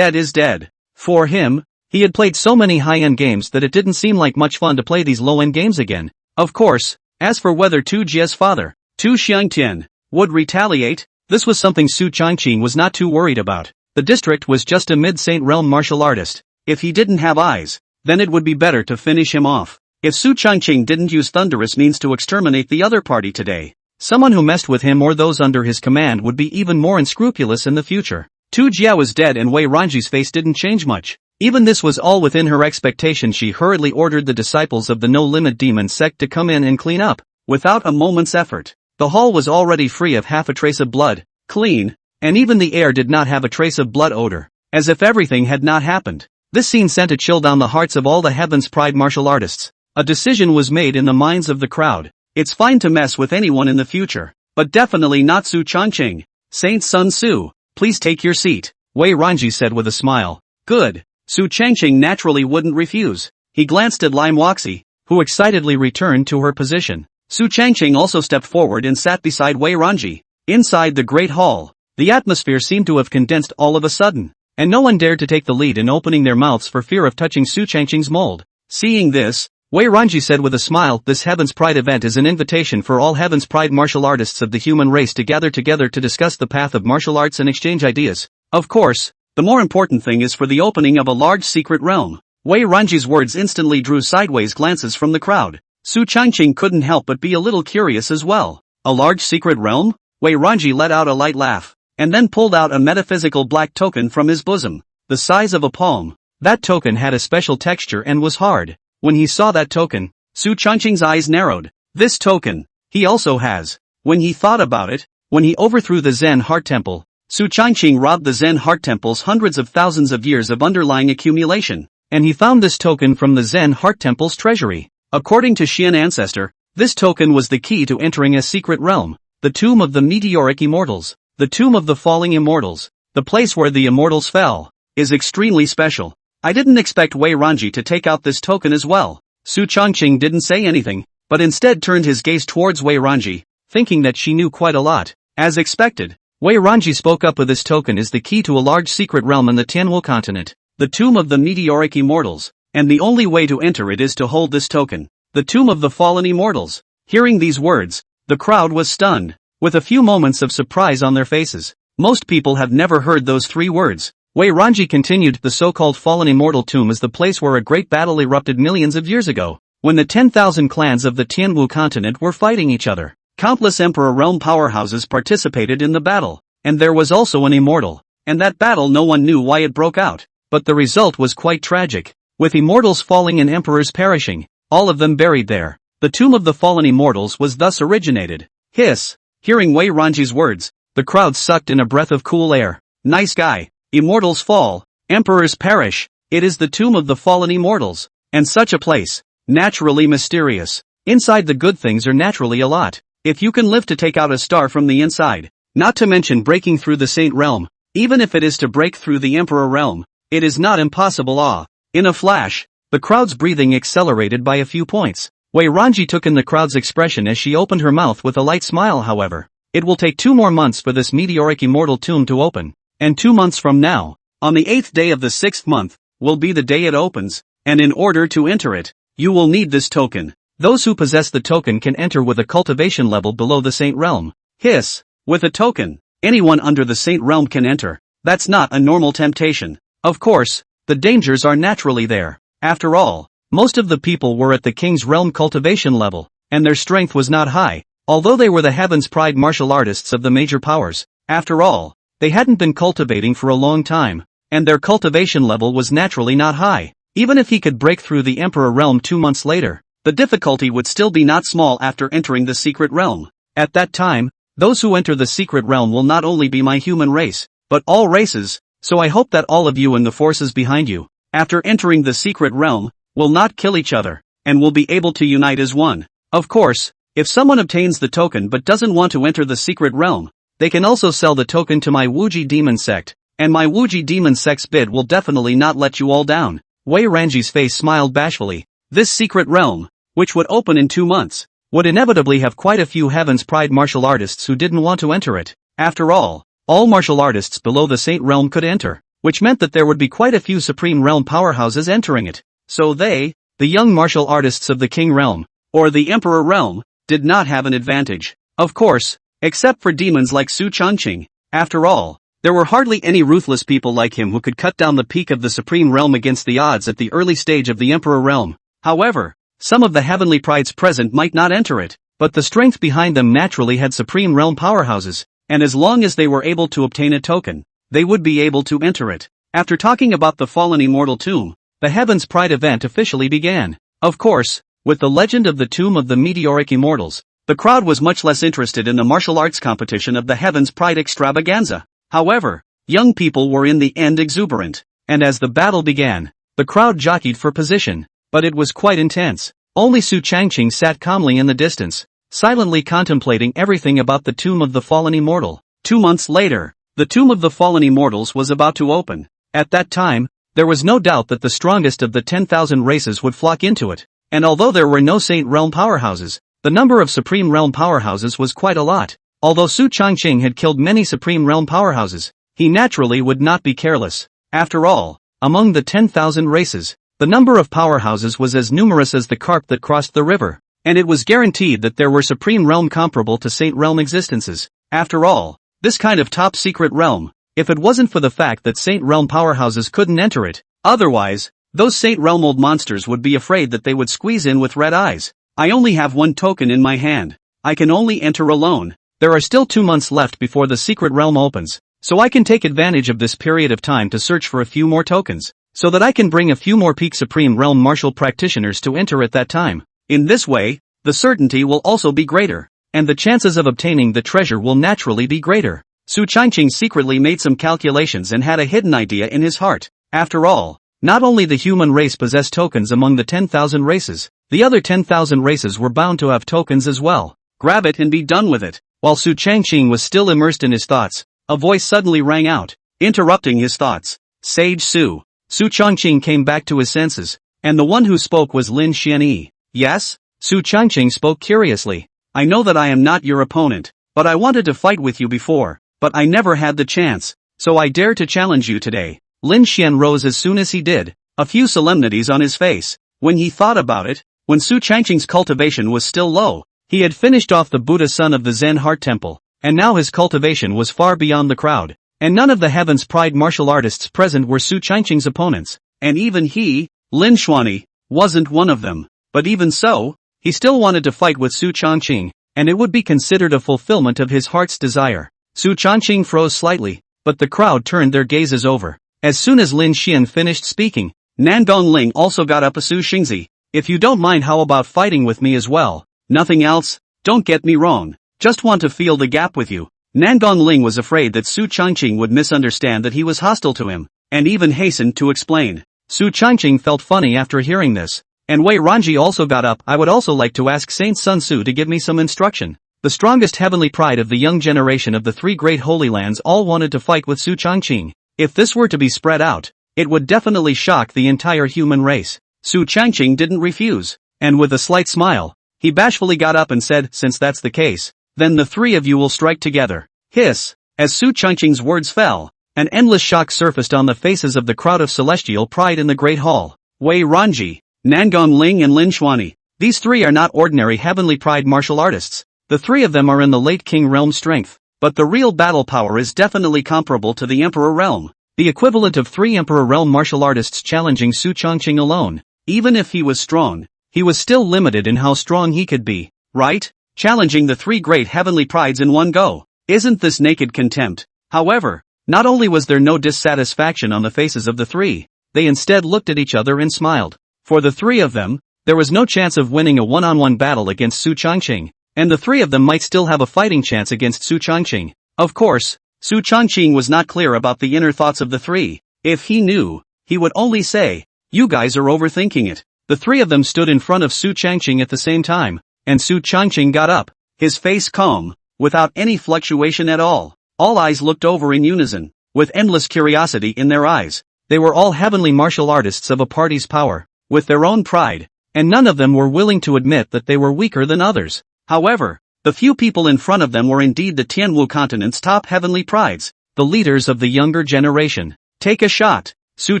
is dead. For him, he had played so many high-end games that it didn't seem like much fun to play these low-end games again. Of course, as for whether Tu Jie's father, Tu Xiangtian, would retaliate, this was something Su Changqing was not too worried about. The district was just a mid-Saint Realm martial artist. If he didn't have eyes, then it would be better to finish him off. If Su Changqing didn't use thunderous means to exterminate the other party today, someone who messed with him or those under his command would be even more unscrupulous in the future. Tu Jiao was dead and Wei Ranji's face didn't change much. Even this was all within her expectation. She hurriedly ordered the disciples of the no-limit demon sect to come in and clean up. Without a moment's effort, the hall was already free of half a trace of blood, clean, and even the air did not have a trace of blood odor, as if everything had not happened. This scene sent a chill down the hearts of all the Heaven's Pride martial artists. A decision was made in the minds of the crowd. It's fine to mess with anyone in the future, but definitely not Su Changqing. Saint Sun Su, please take your seat, Wei Ranji said with a smile. Good. Su Changqing naturally wouldn't refuse. He glanced at Lime Waxi, who excitedly returned to her position. Su Changqing also stepped forward and sat beside Wei Ranji. Inside the great hall, the atmosphere seemed to have condensed all of a sudden, and no one dared to take the lead in opening their mouths for fear of touching Su Changqing's mold. Seeing this, Wei Ranji said with a smile, this Heaven's Pride event is an invitation for all Heaven's Pride martial artists of the human race to gather together to discuss the path of martial arts and exchange ideas. Of course, the more important thing is for the opening of a large secret realm. Wei Ranji's words instantly drew sideways glances from the crowd. Su Changqing couldn't help but be a little curious as well. A large secret realm? Wei Ranji let out a light laugh, and then pulled out a metaphysical black token from his bosom, the size of a palm. That token had a special texture and was hard. When he saw that token, Su Changqing's eyes narrowed. This token, he also has. When he thought about it, when he overthrew the Zen Heart Temple, Su Changqing robbed the Zen Heart Temple's hundreds of thousands of years of underlying accumulation, and he found this token from the Zen Heart Temple's treasury. According to Xian Ancestor, this token was the key to entering a secret realm, the tomb of the meteoric immortals, the tomb of the falling immortals, the place where the immortals fell, is extremely special. I didn't expect Wei Ranji to take out this token as well. Su Changqing didn't say anything, but instead turned his gaze towards Wei Ranji, thinking that she knew quite a lot. As expected, Wei Ranji spoke up with this token is the key to a large secret realm in the Tianwu continent, the tomb of the meteoric immortals, and the only way to enter it is to hold this token, the tomb of the fallen immortals. Hearing these words, the crowd was stunned, with a few moments of surprise on their faces. Most people have never heard those three words. Wei Ranji continued, the so-called fallen immortal tomb is the place where a great battle erupted millions of years ago, when the 10,000 clans of the Tianwu continent were fighting each other. Countless Emperor realm powerhouses participated in the battle, and there was also an immortal, and that battle no one knew why it broke out, but the result was quite tragic, with immortals falling and emperors perishing, all of them buried there. The tomb of the fallen immortals was thus originated. Hiss! Hearing Wei Ranji's words, the crowd sucked in a breath of cool air. Nice guy. Immortals fall, emperors perish, it is the tomb of the fallen immortals, and such a place, naturally mysterious. Inside the good things are naturally a lot. If you can live to take out a star from the inside, not to mention breaking through the saint realm, even if it is to break through the emperor realm, it is not impossible. In a flash, the crowd's breathing accelerated by a few points. Wei Ranji took in the crowd's expression as she opened her mouth with a light smile. However, it will take 2 more months for this meteoric immortal tomb to open. And 2 months from now, on the 8th day of the 6th month, will be the day it opens, and in order to enter it, you will need this token. Those who possess the token can enter with a cultivation level below the saint realm. Hiss! With a token, anyone under the saint realm can enter. That's not a normal temptation. Of course, the dangers are naturally there. After all, most of the people were at the king's realm cultivation level, and their strength was not high, although they were the Heaven's Pride martial artists of the major powers. After all, they hadn't been cultivating for a long time, and their cultivation level was naturally not high. Even if he could break through the Emperor realm 2 months later, the difficulty would still be not small after entering the secret realm. At that time, those who enter the secret realm will not only be my human race, but all races, so I hope that all of you and the forces behind you, after entering the secret realm, will not kill each other, and will be able to unite as one. Of course, if someone obtains the token but doesn't want to enter the secret realm, they can also sell the token to my Wuji demon sect, and my Wuji demon sect's bid will definitely not let you all down. Wei Ranji's face smiled bashfully. This secret realm, which would open in 2 months, would inevitably have quite a few Heaven's Pride martial artists who didn't want to enter it. After all martial artists below the Saint realm could enter, which meant that there would be quite a few Supreme realm powerhouses entering it. So they, the young martial artists of the King realm, or the Emperor realm, did not have an advantage. Of course, except for demons like Su Changqing. After all, there were hardly any ruthless people like him who could cut down the peak of the Supreme realm against the odds at the early stage of the Emperor realm. However, Some of the heavenly prides present might not enter it, but the strength behind them naturally had supreme realm powerhouses, and as long as they were able to obtain a token, they would be able to enter it. After talking about the fallen immortal tomb, the Heaven's Pride event officially began. Of course, with the legend of the Tomb of the Meteoric Immortals, the crowd was much less interested in the martial arts competition of the Heaven's Pride extravaganza. However, young people were in the end exuberant, and as the battle began, the crowd jockeyed for position, but it was quite intense. Only Su Changqing sat calmly in the distance, silently contemplating everything about the Tomb of the Fallen Immortal. 2 months later, the Tomb of the Fallen Immortals was about to open. At that time, there was no doubt that the strongest of the 10,000 races would flock into it, and although there were no Saint Realm powerhouses, the number of Supreme Realm powerhouses was quite a lot. Although Su Changqing had killed many Supreme Realm powerhouses, he naturally would not be careless. After all, among the 10,000 races, the number of powerhouses was as numerous as the carp that crossed the river, and it was guaranteed that there were Supreme Realm comparable to Saint Realm existences. After all, this kind of top-secret realm, if it wasn't for the fact that Saint Realm powerhouses couldn't enter it, otherwise, those Saint Realm old monsters would be afraid that they would squeeze in with red eyes. I only have one token in my hand. I can only enter alone. There are still 2 months left before the secret realm opens, so I can take advantage of this period of time to search for a few more tokens, so that I can bring a few more peak Supreme Realm martial practitioners to enter at that time. In this way, the certainty will also be greater, and the chances of obtaining the treasure will naturally be greater. Su Changqing secretly made some calculations and had a hidden idea in his heart. After all, not only the human race possessed tokens among the 10,000 races, the other 10,000 races were bound to have tokens as well. Grab it and be done with it. While Su Changqing was still immersed in his thoughts, a voice suddenly rang out, interrupting his thoughts. Sage Su. Su Changqing came back to his senses, and the one who spoke was Lin Xianyi. Yes? Su Changqing spoke curiously. I know that I am not your opponent, but I wanted to fight with you before, but I never had the chance, so I dare to challenge you today. Lin Xian rose as soon as he did, a few solemnities on his face. When he thought about it, when Su Changqing's cultivation was still low, he had finished off the Buddha son of the Zen Heart Temple, and now his cultivation was far beyond the crowd, and none of the Heaven's Pride martial artists present were Su Changqing's opponents, and even he, Lin Xuanyi, wasn't one of them. But even so, he still wanted to fight with Su Changqing, and it would be considered a fulfillment of his heart's desire. Su Changqing froze slightly, but the crowd turned their gazes over. As soon as Lin Xian finished speaking, Nangong Ling also got up. Su Xingzi, if you don't mind, how about fighting with me as well? Nothing else? Don't get me wrong, just want to feel the gap with you. Nangong Ling was afraid that Su Changqing would misunderstand that he was hostile to him, and even hastened to explain. Su Changqing felt funny after hearing this, and Wei Ranji also got up. I would also like to ask Saint Sun Tzu to give me some instruction. The strongest heavenly pride of the young generation of the 3 great holy lands all wanted to fight with Su Changqing. If this were to be spread out, it would definitely shock the entire human race. Su Changqing didn't refuse, and with a slight smile, he bashfully got up and said, since that's the case, then the 3 of you will strike together. Hiss! As Su Changqing's words fell, an endless shock surfaced on the faces of the crowd of celestial pride in the great hall. Wei Ranji, Nangong Ling and Lin Xuanyi. These 3 are not ordinary heavenly pride martial artists. The 3 of them are in the late king realm strength, but the real battle power is definitely comparable to the emperor realm. The equivalent of 3 emperor realm martial artists challenging Su Changqing alone. Even if he was strong, he was still limited in how strong he could be, right? Challenging the 3 great heavenly prides in one go. Isn't this naked contempt? However, not only was there no dissatisfaction on the faces of the 3, they instead looked at each other and smiled. For the 3 of them, there was no chance of winning a one-on-one battle against Su Changqing, and the 3 of them might still have a fighting chance against Su Changqing. Of course, Su Changqing was not clear about the inner thoughts of the 3. If he knew, he would only say, you guys are overthinking it. The 3 of them stood in front of Su Changqing at the same time, and Su Changqing got up, his face calm, without any fluctuation at all. All eyes looked over in unison, with endless curiosity in their eyes. They were all heavenly martial artists of a party's power, with their own pride, and none of them were willing to admit that they were weaker than others. However, the few people in front of them were indeed the Tianwu continent's top heavenly prides, the leaders of the younger generation. Take a shot. Su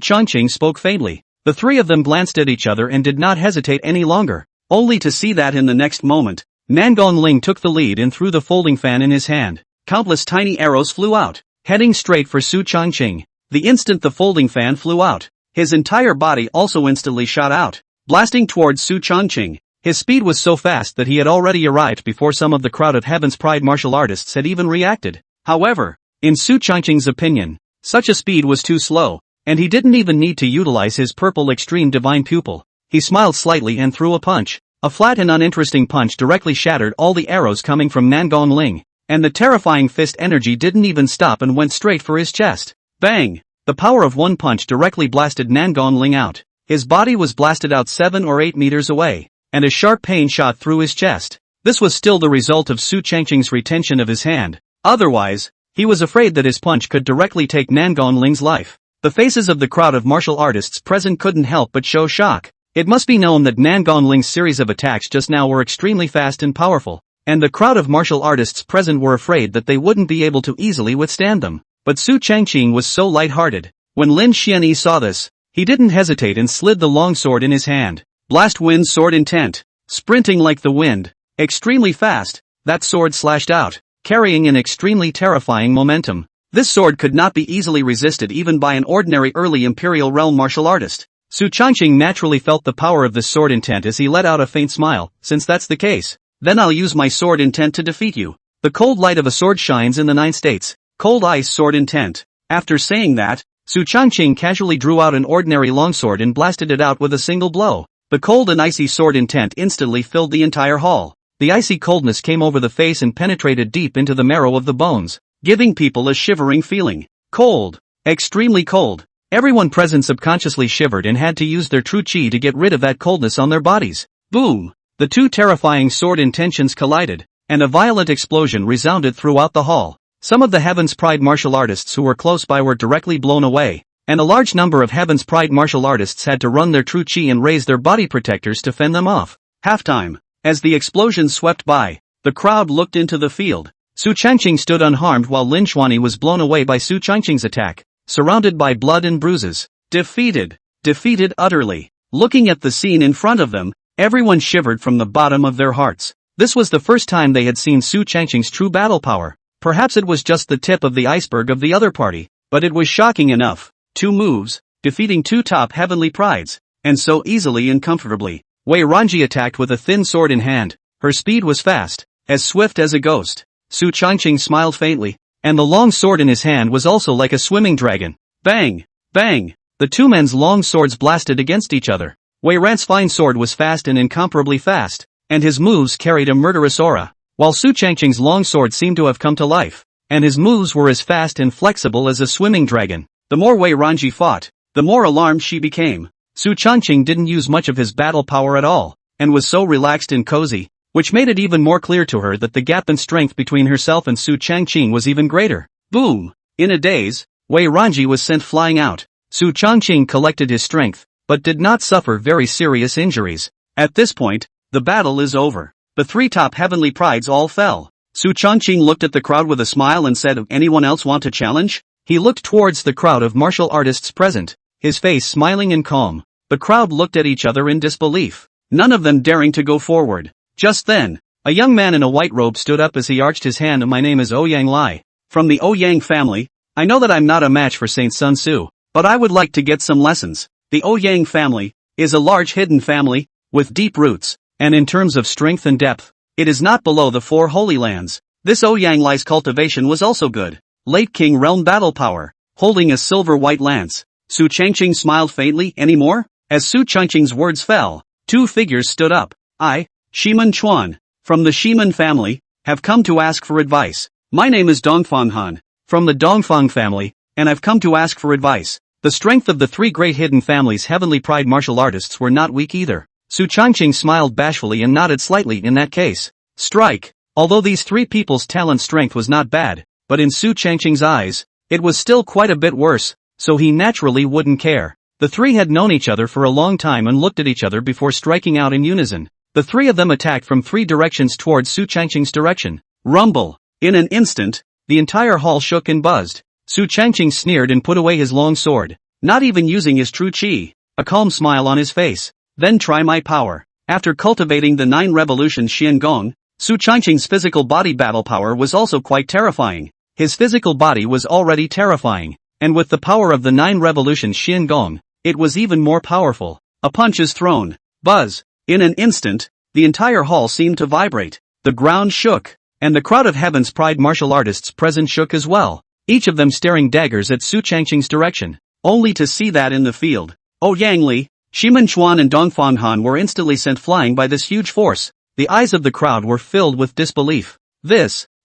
Changqing spoke faintly. The 3 of them glanced at each other and did not hesitate any longer, only to see that in the next moment, Nangong Ling took the lead and threw the folding fan in his hand. Countless tiny arrows flew out, heading straight for Su Changqing. The instant the folding fan flew out, his entire body also instantly shot out. blasting towards Su Changqing. His speed was so fast that he had already arrived before some of the crowd of Heaven's Pride martial artists had even reacted. However, in Su Changqing's opinion, such a speed was too slow, and he didn't even need to utilize his purple extreme divine pupil. He smiled slightly and threw a punch. A flat and uninteresting punch directly shattered all the arrows coming from Nangong Ling, and the terrifying fist energy didn't even stop and went straight for his chest. Bang! The power of one punch directly blasted Nangong Ling out. His body was blasted out 7 or 8 meters away, and a sharp pain shot through his chest. This was still the result of Su Changqing's retention of his hand. Otherwise, he was afraid that his punch could directly take Nangong Ling's life. The faces of the crowd of martial artists present couldn't help but show shock. It must be known that Nangong Ling's series of attacks just now were extremely fast and powerful, and the crowd of martial artists present were afraid that they wouldn't be able to easily withstand them. But Su Changqing was so light-hearted. When Lin Xianyi saw this, he didn't hesitate and slid the longsword in his hand. Blast wind sword intent. Sprinting like the wind, extremely fast, that sword slashed out, carrying an extremely terrifying momentum. This sword could not be easily resisted even by an ordinary early Imperial Realm martial artist. Su Changqing naturally felt the power of this sword intent as he let out a faint smile. Since that's the case, then I'll use my sword intent to defeat you. The cold light of a sword shines in the 9 states. Cold ice sword intent. After saying that, Su Changqing casually drew out an ordinary longsword and blasted it out with a single blow. The cold and icy sword intent instantly filled the entire hall. The icy coldness came over the face and penetrated deep into the marrow of the bones, giving people a shivering feeling. Cold. Extremely cold. Everyone present subconsciously shivered and had to use their true chi to get rid of that coldness on their bodies. Boom! The two terrifying sword intentions collided, and a violent explosion resounded throughout the hall. Some of the Heaven's Pride martial artists who were close by were directly blown away, and a large number of Heaven's Pride martial artists had to run their true chi and raise their body protectors to fend them off. Halftime. As the explosion swept by, the crowd looked into the field. Su Changqing stood unharmed while Lin Xuanyi was blown away by Su Changqing's attack, surrounded by blood and bruises. Defeated. Defeated utterly. Looking at the scene in front of them, everyone shivered from the bottom of their hearts. This was the first time they had seen Su Changqing's true battle power. Perhaps it was just the tip of the iceberg of the other party, but it was shocking enough. 2 moves, defeating 2 top heavenly prides, and so easily and comfortably. Wei Ranji attacked with a thin sword in hand. Her speed was fast, as swift as a ghost. Su Changqing smiled faintly, and the long sword in his hand was also like a swimming dragon. Bang! Bang! The 2 men's long swords blasted against each other. Wei Ran's fine sword was fast and incomparably fast, and his moves carried a murderous aura, while Su Changqing's long sword seemed to have come to life, and his moves were as fast and flexible as a swimming dragon. The more Wei Ranji fought, the more alarmed she became. Su Changqing didn't use much of his battle power at all, and was so relaxed and cozy, which made it even more clear to her that the gap in strength between herself and Su Changqing was even greater. Boom! In a daze, Wei Ranji was sent flying out. Su Changqing collected his strength, but did not suffer very serious injuries. At this point, the battle is over. The 3 top heavenly prides all fell. Su Changqing looked at the crowd with a smile and said, "Anyone else want to challenge?" He looked towards the crowd of martial artists present, his face smiling and calm. The crowd looked at each other in disbelief, none of them daring to go forward. Just then, a young man in a white robe stood up as he arched his hand. "My name is Ouyang Lai, from the Ouyang family. I know that I'm not a match for Saint Sun Tzu, but I would like to get some lessons." The Ouyang family is a large hidden family, with deep roots, and in terms of strength and depth, it is not below the 4 Holy Lands. This Ouyang Lai's cultivation was also good. Late King Realm battle power, holding a silver white lance. Su Changqing smiled faintly. "Any more?" As Su Changqing's words fell, 2 figures stood up. "I, Shiman Chuan, from the Shiman family, have come to ask for advice. My name is Dongfang Han, from the Dongfang family, and I've come to ask for advice." The strength of the 3 great hidden families' heavenly pride martial artists were not weak either. Su Changqing smiled bashfully and nodded slightly. "In that case, strike." Although these 3 people's talent strength was not bad, but in Su Changqing's eyes, it was still quite a bit worse, so he naturally wouldn't care. The 3 had known each other for a long time and looked at each other before striking out in unison. The 3 of them attacked from 3 directions towards Su Changqing's direction. Rumble! In an instant, the entire hall shook and buzzed. Su Changqing sneered and put away his long sword, not even using his true chi, a calm smile on his face. "Then try my power." After cultivating the 9 revolutions Xiangong, Su Changqing's physical body battle power was also quite terrifying. His physical body was already terrifying, and with the power of the 9 revolutions Xiangong, it was even more powerful. A punch is thrown. Buzz. In an instant, the entire hall seemed to vibrate. The ground shook, and the crowd of Heaven's Pride martial artists present shook as well, each of them staring daggers at Su Changqing's direction, only to see that in the field, Ouyang Li, Shimen Chuan and Dongfang Han were instantly sent flying by this huge force. The eyes of the crowd were filled with disbelief.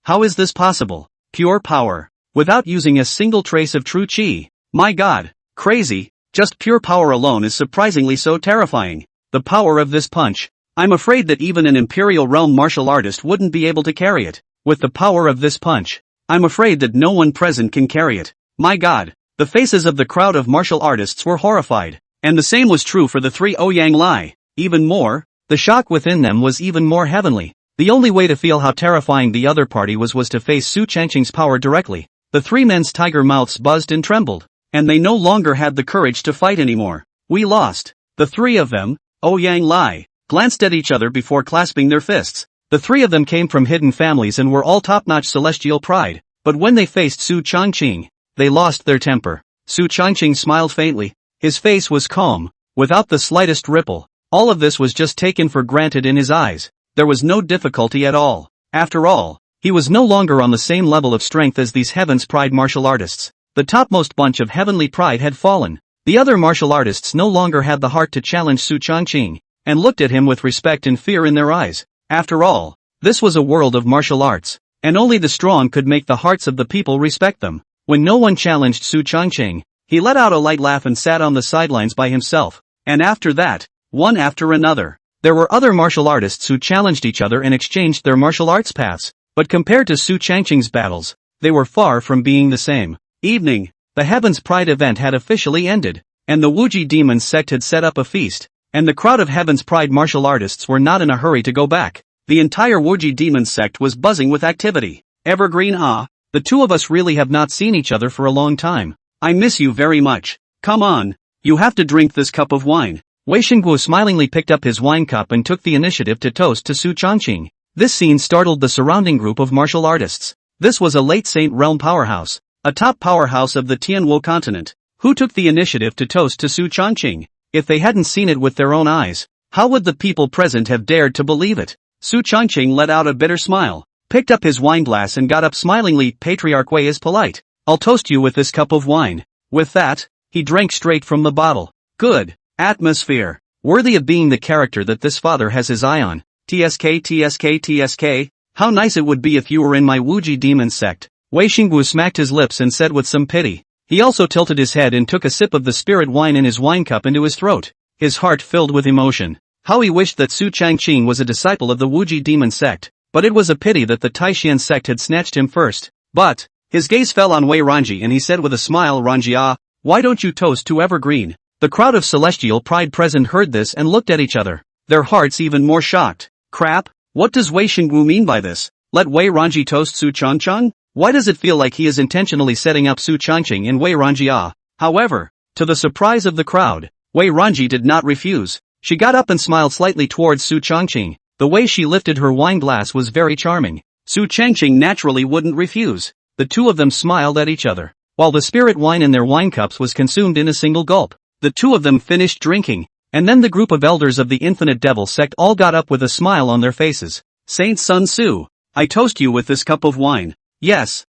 How is this possible? Pure power, without using a single trace of true qi. My god, crazy, just pure power alone is surprisingly so terrifying. The power of this punch. I'm afraid that even an Imperial Realm martial artist wouldn't be able to carry it. With the power of this punch, I'm afraid that no one present can carry it. My god, the faces of the crowd of martial artists were horrified. And the same was true for the three Ouyang Li. Even more, the shock within them was even more heavenly. The only way to feel how terrifying the other party was to face Su Changqing's power directly. The three men's tiger mouths buzzed and trembled, and they no longer had the courage to fight anymore. We lost. The three of them, Ouyang Li, glanced at each other before clasping their fists. The three of them came from hidden families and were all top-notch celestial pride, but when they faced Su Changqing, they lost their temper. Su Changqing smiled faintly. His face was calm, without the slightest ripple. All of this was just taken for granted in his eyes. There was no difficulty at all. After all, he was no longer on the same level of strength as these Heaven's Pride martial artists. The topmost bunch of heavenly pride had fallen. The other martial artists no longer had the heart to challenge Su Changqing, and looked at him with respect and fear in their eyes. After all, this was a world of martial arts, and only the strong could make the hearts of the people respect them. When no one challenged Su Changqing, he let out a light laugh and sat on the sidelines by himself. And after that, one after another, there were other martial artists who challenged each other and exchanged their martial arts paths, but compared to Su Changqing's battles, they were far from being the same. Evening, the Heaven's Pride event had officially ended, and the Wuji Demon sect had set up a feast, and the crowd of Heaven's Pride martial artists were not in a hurry to go back. The entire Wuji Demon sect was buzzing with activity. Evergreen, the two of us really have not seen each other for a long time. I miss you very much. Come on, you have to drink this cup of wine. Wei Xingguo smilingly picked up his wine cup and took the initiative to toast to Su Changqing. This scene startled the surrounding group of martial artists. This was a late Saint Realm powerhouse, a top powerhouse of the Tianwu continent, who took the initiative to toast to Su Changqing. If they hadn't seen it with their own eyes, how would the people present have dared to believe it? Su Changqing let out a bitter smile, picked up his wine glass and got up smilingly. Patriarch Wei is polite. I'll toast you with this cup of wine. With that, he drank straight from the bottle. Good. Atmosphere. Worthy of being the character that this father has his eye on. TSK. How nice it would be if you were in my Wuji Demon sect. Wei Xingwu smacked his lips and said with some pity. He also tilted his head and took a sip of the spirit wine in his wine cup into his throat. His heart filled with emotion. How he wished that Su Changqing was a disciple of the Wuji Demon sect, but it was a pity that the Taishan sect had snatched him first. But his gaze fell on Wei Ranji and he said with a smile, Ranji, why don't you toast to Evergreen? The crowd of celestial pride present heard this and looked at each other, their hearts even more shocked. Crap, what does Wei Xingwu mean by this? Let Wei Ranji toast Su Changqing? Why does it feel like he is intentionally setting up Su Changqing and Wei Ranji? However, to the surprise of the crowd, Wei Ranji did not refuse. She got up and smiled slightly towards Su Changqing. The way she lifted her wine glass was very charming. Su Changqing naturally wouldn't refuse. The two of them smiled at each other, while the spirit wine in their wine cups was consumed in a single gulp. The two of them finished drinking, and then the group of elders of the Infinite Devil sect all got up with a smile on their faces. Saint Sun Su, I toast you with this cup of wine. Yes.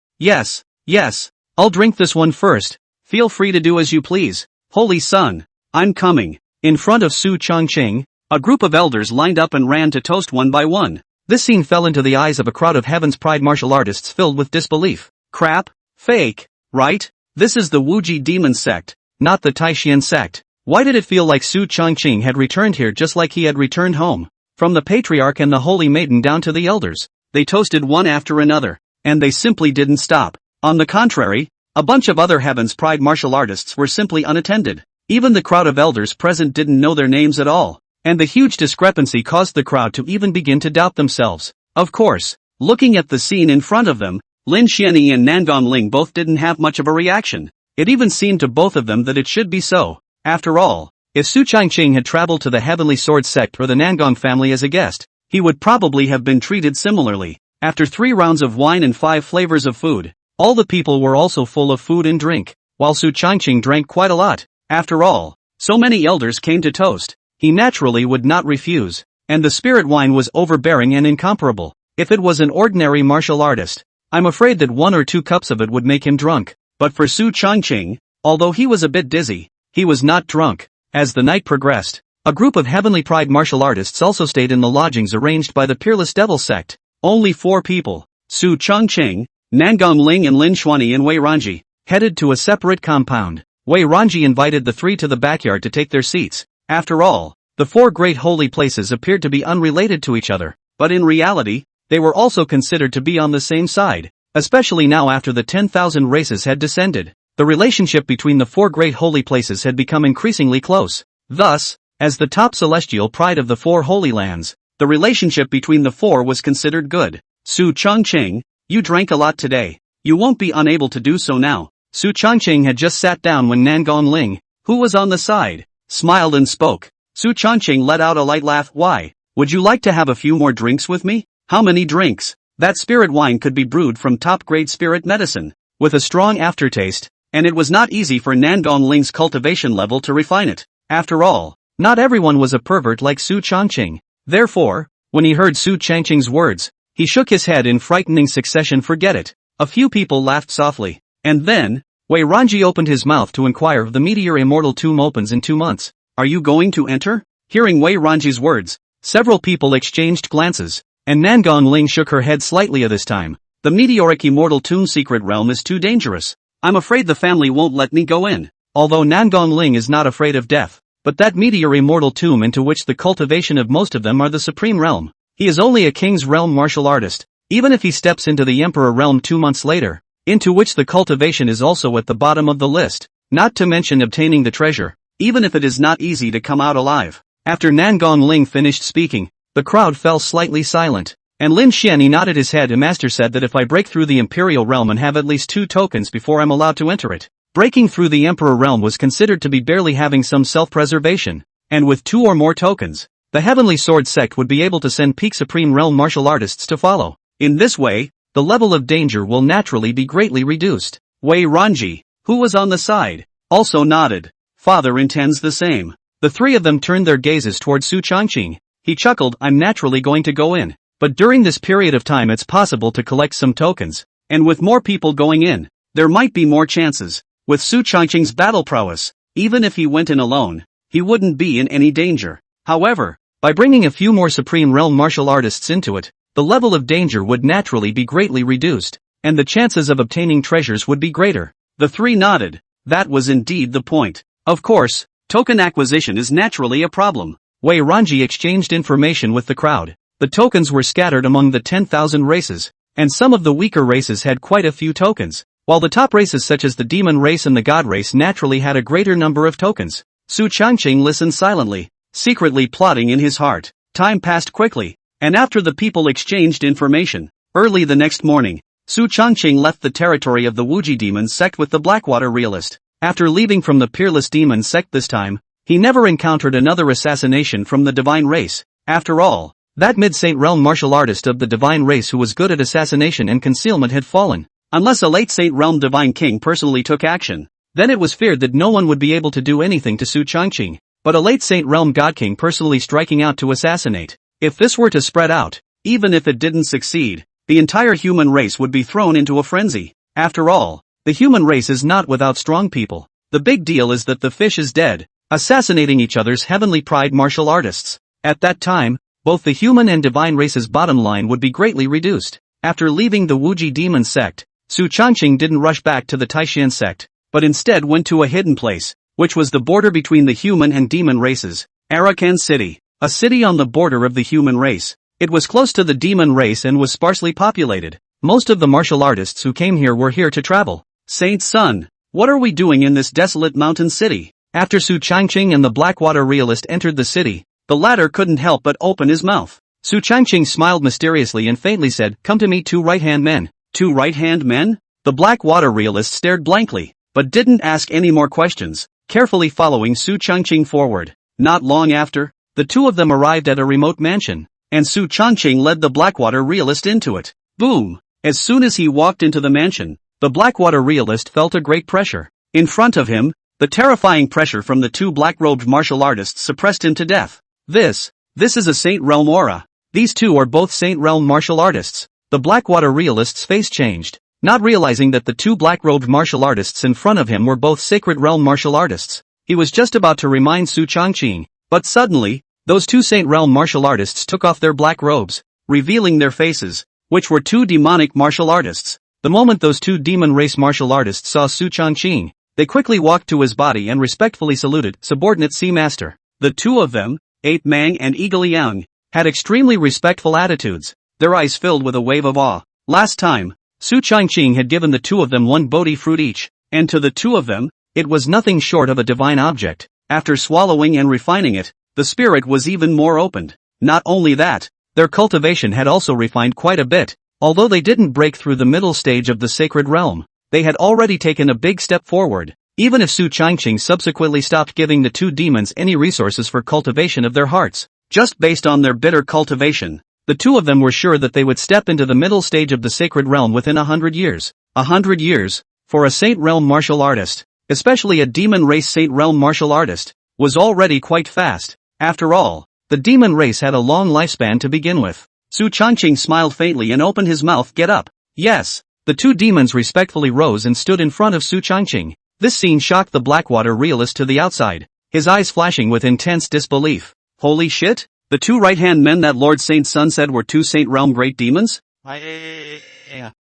I'll drink this one first. Feel free to do as you please. Holy Sun, I'm coming. In front of Su Changqing, a group of elders lined up and ran to toast one by one. This scene fell into the eyes of a crowd of Heaven's Pride martial artists filled with disbelief. Crap, fake, right? This is the Wuji Demon sect, not the Taishan sect. Why did it feel like Su Changqing had returned here just like he had returned home? From the Patriarch and the Holy Maiden down to the elders, they toasted one after another, and they simply didn't stop. On the contrary, a bunch of other Heaven's Pride martial artists were simply unattended. Even the crowd of elders present didn't know their names at all, and the huge discrepancy caused the crowd to even begin to doubt themselves. Of course, looking at the scene in front of them, Lin Xianyi and Nangong Ling both didn't have much of a reaction. It even seemed to both of them that it should be so. After all, if Su Changqing had traveled to the Heavenly Sword sect or the Nangong family as a guest, he would probably have been treated similarly. After 3 rounds of wine and 5 flavors of food, all the people were also full of food and drink, while Su Changqing drank quite a lot. After all, so many elders came to toast. he naturally would not refuse. And the spirit wine was overbearing and incomparable. If it was an ordinary martial artist, I'm afraid that 1 or 2 cups of it would make him drunk. But for Su Changqing, although he was a bit dizzy, he was not drunk. As the night progressed, a group of heavenly pride martial artists also stayed in the lodgings arranged by the Peerless Devil sect. Only 4 people, Su Changqing, Nangong Ling and Lin Xuanyi and Wei Ranji, headed to a separate compound. Wei Ranji invited the 3 to the backyard to take their seats. After all, the 4 great holy places appeared to be unrelated to each other, but in reality, they were also considered to be on the same side, especially now after the 10,000 races had descended. The relationship between the 4 great holy places had become increasingly close. Thus, as the top celestial pride of the 4 holy lands, the relationship between the 4 was considered good. Su Changqing, you drank a lot today. You won't be unable to do so now. Su Changqing had just sat down when Nangong Ling, who was on the side, smiled and spoke. Su Changqing let out a light laugh. Why? Would you like to have a few more drinks with me? How many drinks? That spirit wine could be brewed from top-grade spirit medicine, with a strong aftertaste, and it was not easy for Nangong Ling's cultivation level to refine it. After all, not everyone was a pervert like Su Changqing. Therefore, when he heard Su Changqing's words, he shook his head in frightening succession. Forget it. A few people laughed softly. And then, Wei Ranji opened his mouth to inquire if the Meteor Immortal Tomb opens in 2 months. Are you going to enter? Hearing Wei Ranji's words, several people exchanged glances, and Nangong Ling shook her head slightly this time. The meteoric immortal tomb secret realm is too dangerous. I'm afraid the family won't let me go in. Although Nangong Ling is not afraid of death, but that meteor immortal tomb into which the cultivation of most of them are the supreme realm. He is only a king's realm martial artist, even if he steps into the emperor realm 2 months later, into which the cultivation is also at the bottom of the list, not to mention obtaining the treasure, even if it is not easy to come out alive. After Nangong Ling finished speaking, the crowd fell slightly silent, and Lin Xianyi nodded his head. The master said that if I break through the imperial realm and have at least 2 tokens before I'm allowed to enter it. Breaking through the emperor realm was considered to be barely having some self-preservation, and with 2 or more tokens, the Heavenly Sword sect would be able to send peak supreme realm martial artists to follow. In this way, the level of danger will naturally be greatly reduced. Wei Ranji, who was on the side, also nodded. Father intends the same. The 3 of them turned their gazes towards Su Changqing. He chuckled. I'm naturally going to go in, but during this period of time it's possible to collect some tokens, and with more people going in, there might be more chances. With Su Changqing's battle prowess, even if he went in alone, he wouldn't be in any danger. However, by bringing a few more supreme realm martial artists into it, the level of danger would naturally be greatly reduced, and the chances of obtaining treasures would be greater. The 3 nodded. That was indeed the point. Of course, token acquisition is naturally a problem. Wei Ranji exchanged information with the crowd. The tokens were scattered among the 10,000 races, and some of the weaker races had quite a few tokens, while the top races such as the demon race and the god race naturally had a greater number of tokens. Su Changqing listened silently, secretly plotting in his heart. Time passed quickly, and after the people exchanged information, early the next morning, Su Changqing left the territory of the Wuji demon sect with the Blackwater realist. After leaving from the Peerless Demon sect this time, he never encountered another assassination from the divine race. After all, that mid-saint realm martial artist of the divine race who was good at assassination and concealment had fallen. Unless a late saint realm divine king personally took action, then it was feared that no one would be able to do anything to Su Changqing. But a late saint realm god king personally striking out to assassinate, if this were to spread out, even if it didn't succeed, the entire human race would be thrown into a frenzy. After all, the human race is not without strong people. The big deal is that the fish is dead, assassinating each other's heavenly pride martial artists. At that time, both the human and divine race's bottom line would be greatly reduced. After leaving the Wuji demon sect, Su Changqing didn't rush back to the Taishan sect, but instead went to a hidden place, which was the border between the human and demon races, Arakan City, a city on the border of the human race. It was close to the demon race and was sparsely populated. Most of the martial artists who came here were here to travel. Saint's son, what are we doing in this desolate mountain city? After Su Changqing and the Blackwater realist entered the city, the latter couldn't help but open his mouth. Su Changqing smiled mysteriously and faintly said, "Come to meet 2 right-hand men." 2 right-hand men? The Blackwater realist stared blankly, but didn't ask any more questions, carefully following Su Changqing forward. Not long after, the 2 of them arrived at a remote mansion, and Su Changqing led the Blackwater realist into it. Boom! As soon as he walked into the mansion, the Blackwater realist felt a great pressure. In front of him, The terrifying pressure from the two black-robed martial artists suppressed him to death. This is a Saint Realm aura. These two are both Saint Realm martial artists. The Blackwater realist's face changed, not realizing that the two black-robed martial artists in front of him were both Sacred Realm martial artists. He was just about to remind Su Changqing, but suddenly, those two Saint Realm martial artists took off their black robes, revealing their faces, which were two demonic martial artists. The moment those two demon race martial artists saw Su Changqing, they quickly walked to his body and respectfully saluted, subordinate Sea Master. The two of them, Ape Mang and Eagle Yang, had extremely respectful attitudes, their eyes filled with a wave of awe. Last time, Su Changqing had given the two of them one Bodhi fruit each, and to the two of them, it was nothing short of a divine object. After swallowing and refining it, the spirit was even more opened. Not only that, their cultivation had also refined quite a bit. Although they didn't break through the middle stage of the Sacred Realm, they had already taken a big step forward. Even if Su Changqing subsequently stopped giving the two demons any resources for cultivation of their hearts, just based on their bitter cultivation, the two of them were sure that they would step into the middle stage of the Sacred Realm within 100 years. 100 years, for a Saint Realm martial artist, especially a demon race Saint Realm martial artist, was already quite fast. After all, the demon race had a long lifespan to begin with. Su Changqing smiled faintly and opened his mouth. Get up. Yes. The two demons respectfully rose and stood in front of Su Changqing. This scene shocked the Blackwater realist to the outside, his eyes flashing with intense disbelief. Holy shit? The two right-hand men that Lord Saint Sun said were two Saint Realm great demons?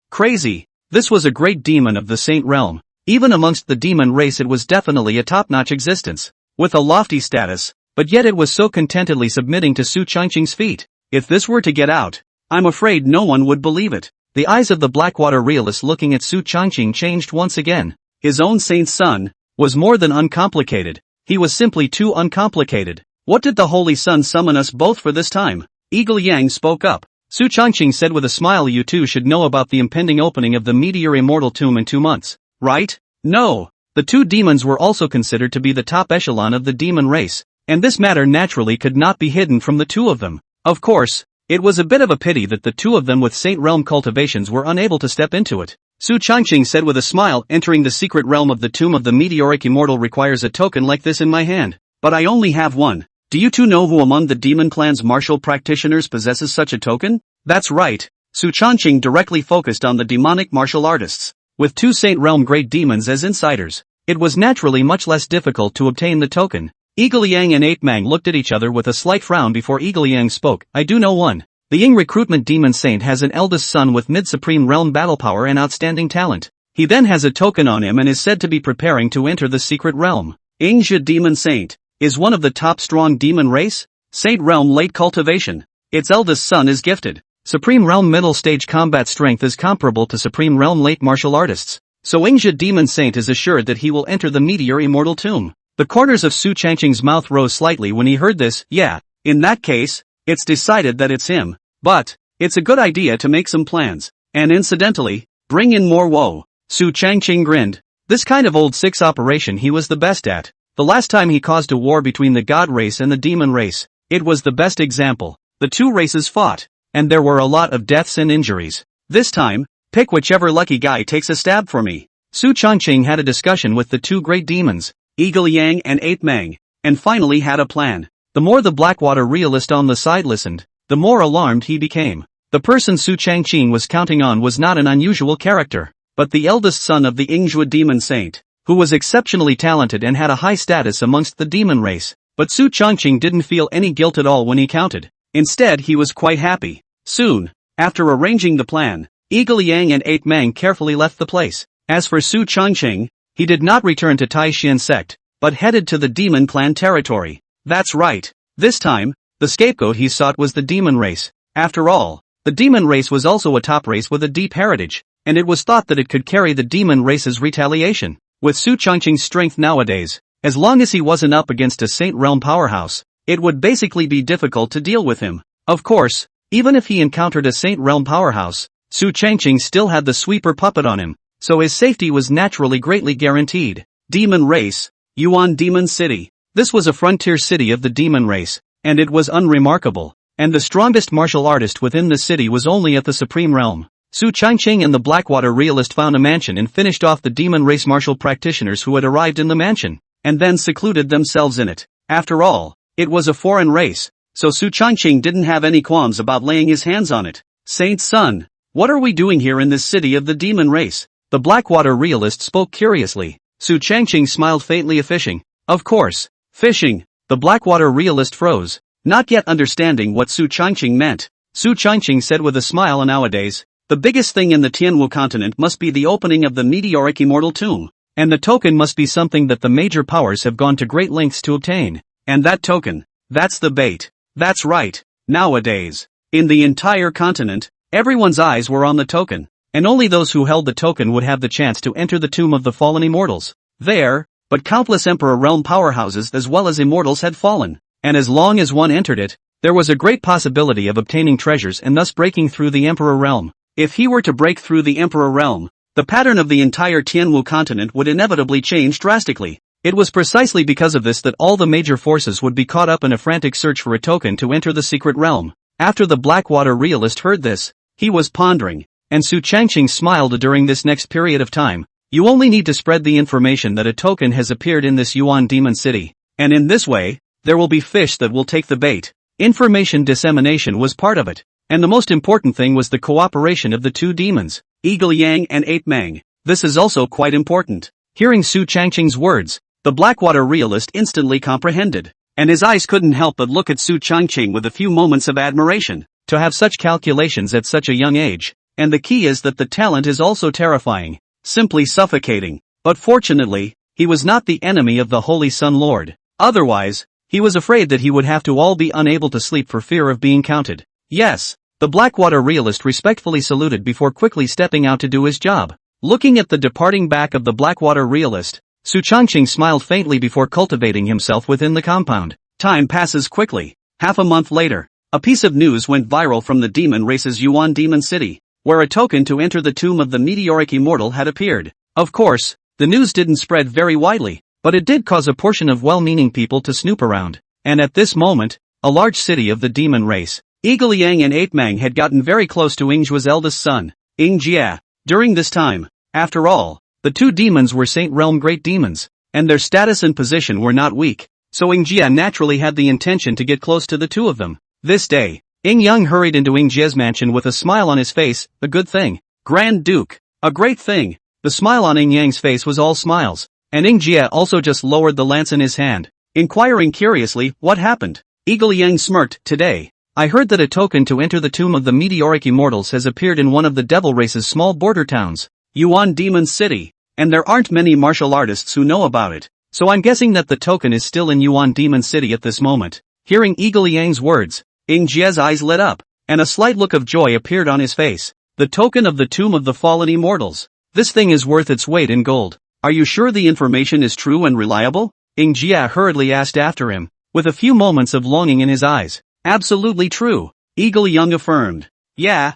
Crazy. This was a great demon of the Saint Realm. Even amongst the demon race it was definitely a top-notch existence, with a lofty status, but yet it was so contentedly submitting to Su Changqing's feet. If this were to get out, I'm afraid no one would believe it. The eyes of the Blackwater realist looking at Su Changqing changed once again. His own Saint Sun was more than uncomplicated. He was simply too uncomplicated. What did the Holy Sun summon us both for this time? Eagle Yang spoke up. Su Changqing said with a smile, you two should know about the impending opening of the Meteor Immortal Tomb in 2 months, right? No. The two demons were also considered to be the top echelon of the demon race, and this matter naturally could not be hidden from the two of them. Of course, it was a bit of a pity that the two of them with Saint Realm cultivations were unable to step into it. Su Changqing said with a smile, entering the secret realm of the Tomb of the Meteoric Immortal requires a token like this in my hand, but I only have one. Do you two know who among the demon clan's martial practitioners possesses such a token? That's right. Su Changqing directly focused on the demonic martial artists. With two Saint Realm great demons as insiders, it was naturally much less difficult to obtain the token. Eagle Yang and Ape Mang looked at each other with a slight frown before Eagle Yang spoke. I do know one. The Ying Recruitment Demon Saint has an eldest son with mid-supreme realm battle power and outstanding talent. He then has a token on him and is said to be preparing to enter the secret realm. Yingzhe Demon Saint is one of the top strong demon race, Saint Realm late cultivation. Its eldest son is gifted. Supreme Realm middle stage combat strength is comparable to Supreme Realm late martial artists. So Yingzhe Demon Saint is assured that he will enter the Meteor Immortal Tomb. The corners of Su Changqing's mouth rose slightly when he heard this. Yeah, in that case, it's decided that it's him. But, it's a good idea to make some plans, and incidentally, bring in more woe. Su Changqing grinned. This kind of old six operation he was the best at. The last time he caused a war between the god race and the demon race, it was the best example. The two races fought, and there were a lot of deaths and injuries. This time, pick whichever lucky guy takes a stab for me. Su Changqing had a discussion with the two great demons, Eagle Yang and Ape Mang, and finally had a plan. The more the Blackwater realist on the side listened, the more alarmed he became. The person Su Changqing was counting on was not an unusual character, but the eldest son of the Yingzhe Demon Saint, who was exceptionally talented and had a high status amongst the demon race. But Su Changqing didn't feel any guilt at all when he counted. Instead he was quite happy. Soon, after arranging the plan, Eagle Yang and Ape Mang carefully left the place. As for Su Changqing, he did not return to Tai Xian sect, but headed to the demon clan territory. That's right. This time, the scapegoat he sought was the demon race. After all, the demon race was also a top race with a deep heritage, and it was thought that it could carry the demon race's retaliation. With Su Changqing's strength nowadays, as long as he wasn't up against a Saint Realm powerhouse, it would basically be difficult to deal with him. Of course, even if he encountered a Saint Realm powerhouse, Su Changqing still had the sweeper puppet on him, so his safety was naturally greatly guaranteed. Demon race, Yuan Demon City. This was a frontier city of the demon race, and it was unremarkable, and the strongest martial artist within the city was only at the Supreme Realm. Su Changqing and the Blackwater realist found a mansion and finished off the demon race martial practitioners who had arrived in the mansion, and then secluded themselves in it. After all, it was a foreign race, so Su Changqing didn't have any qualms about laying his hands on it. Saint's son, what are we doing here in this city of the demon race? The Blackwater realist spoke curiously. Su Changqing smiled faintly at fishing. Of course, fishing. The Blackwater realist froze, not yet understanding what Su Changqing meant. Su Changqing said with a smile, nowadays, the biggest thing in the Tianwu continent must be the opening of the meteoric immortal tomb, and the token must be something that the major powers have gone to great lengths to obtain. And that token, that's the bait. That's right, nowadays, in the entire continent, everyone's eyes were on the token, and only those who held the token would have the chance to enter the tomb of the fallen immortals. But countless Emperor Realm powerhouses as well as immortals had fallen, and as long as one entered it, there was a great possibility of obtaining treasures and thus breaking through the Emperor Realm. If he were to break through the Emperor Realm, the pattern of the entire Tianwu continent would inevitably change drastically. It was precisely because of this that all the major forces would be caught up in a frantic search for a token to enter the secret realm. After the Blackwater realist heard this, he was pondering, and Su Changqing smiled during this next period of time. You only need to spread the information that a token has appeared in this Yuan demon city, and in this way, there will be fish that will take the bait. Information dissemination was part of it, and the most important thing was the cooperation of the two demons, Eagle Yang and Ape Mang. This is also quite important. Hearing Su Changqing's words, the Blackwater realist instantly comprehended, and his eyes couldn't help but look at Su Changqing with a few moments of admiration. To have such calculations at such a young age, and the key is that the talent is also terrifying, simply suffocating. But fortunately, he was not the enemy of the Holy Sun Lord. Otherwise, he was afraid that he would have to all be unable to sleep for fear of being counted. Yes, the Blackwater realist respectfully saluted before quickly stepping out to do his job. Looking at the departing back of the Blackwater realist, Su Changqing smiled faintly before cultivating himself within the compound. Time passes quickly. Half a month later, a piece of news went viral from the demon race's Yuan demon city, where a token to enter the tomb of the meteoric immortal had appeared. Of course, the news didn't spread very widely, but it did cause a portion of well-meaning people to snoop around. And at this moment, a large city of the demon race, Eagle Yang and Ape Mang had gotten very close to Ingjua's eldest son, Ingjia. During this time, after all, the two demons were Saint Realm great demons, and their status and position were not weak, so Ingjia naturally had the intention to get close to the two of them. This day, Ing Yang hurried into Ingjia's mansion with a smile on his face. A good thing. Grand Duke. A great thing. The smile on Ing Yang's face was all smiles, and Ingjia also just lowered the lance in his hand, inquiring curiously, what happened? Eagle Yang smirked. Today, I heard that a token to enter the tomb of the meteoric immortals has appeared in one of the devil race's small border towns, Yuan Demon City, and there aren't many martial artists who know about it, so I'm guessing that the token is still in Yuan Demon City at this moment. Hearing Eagle Yang's words, Ingjia's eyes lit up, and a slight look of joy appeared on his face. The token of the tomb of the fallen immortals. This thing is worth its weight in gold. Are you sure the information is true and reliable? Ingjia hurriedly asked after him, with a few moments of longing in his eyes. Absolutely true, Eagle Yang affirmed. Yeah,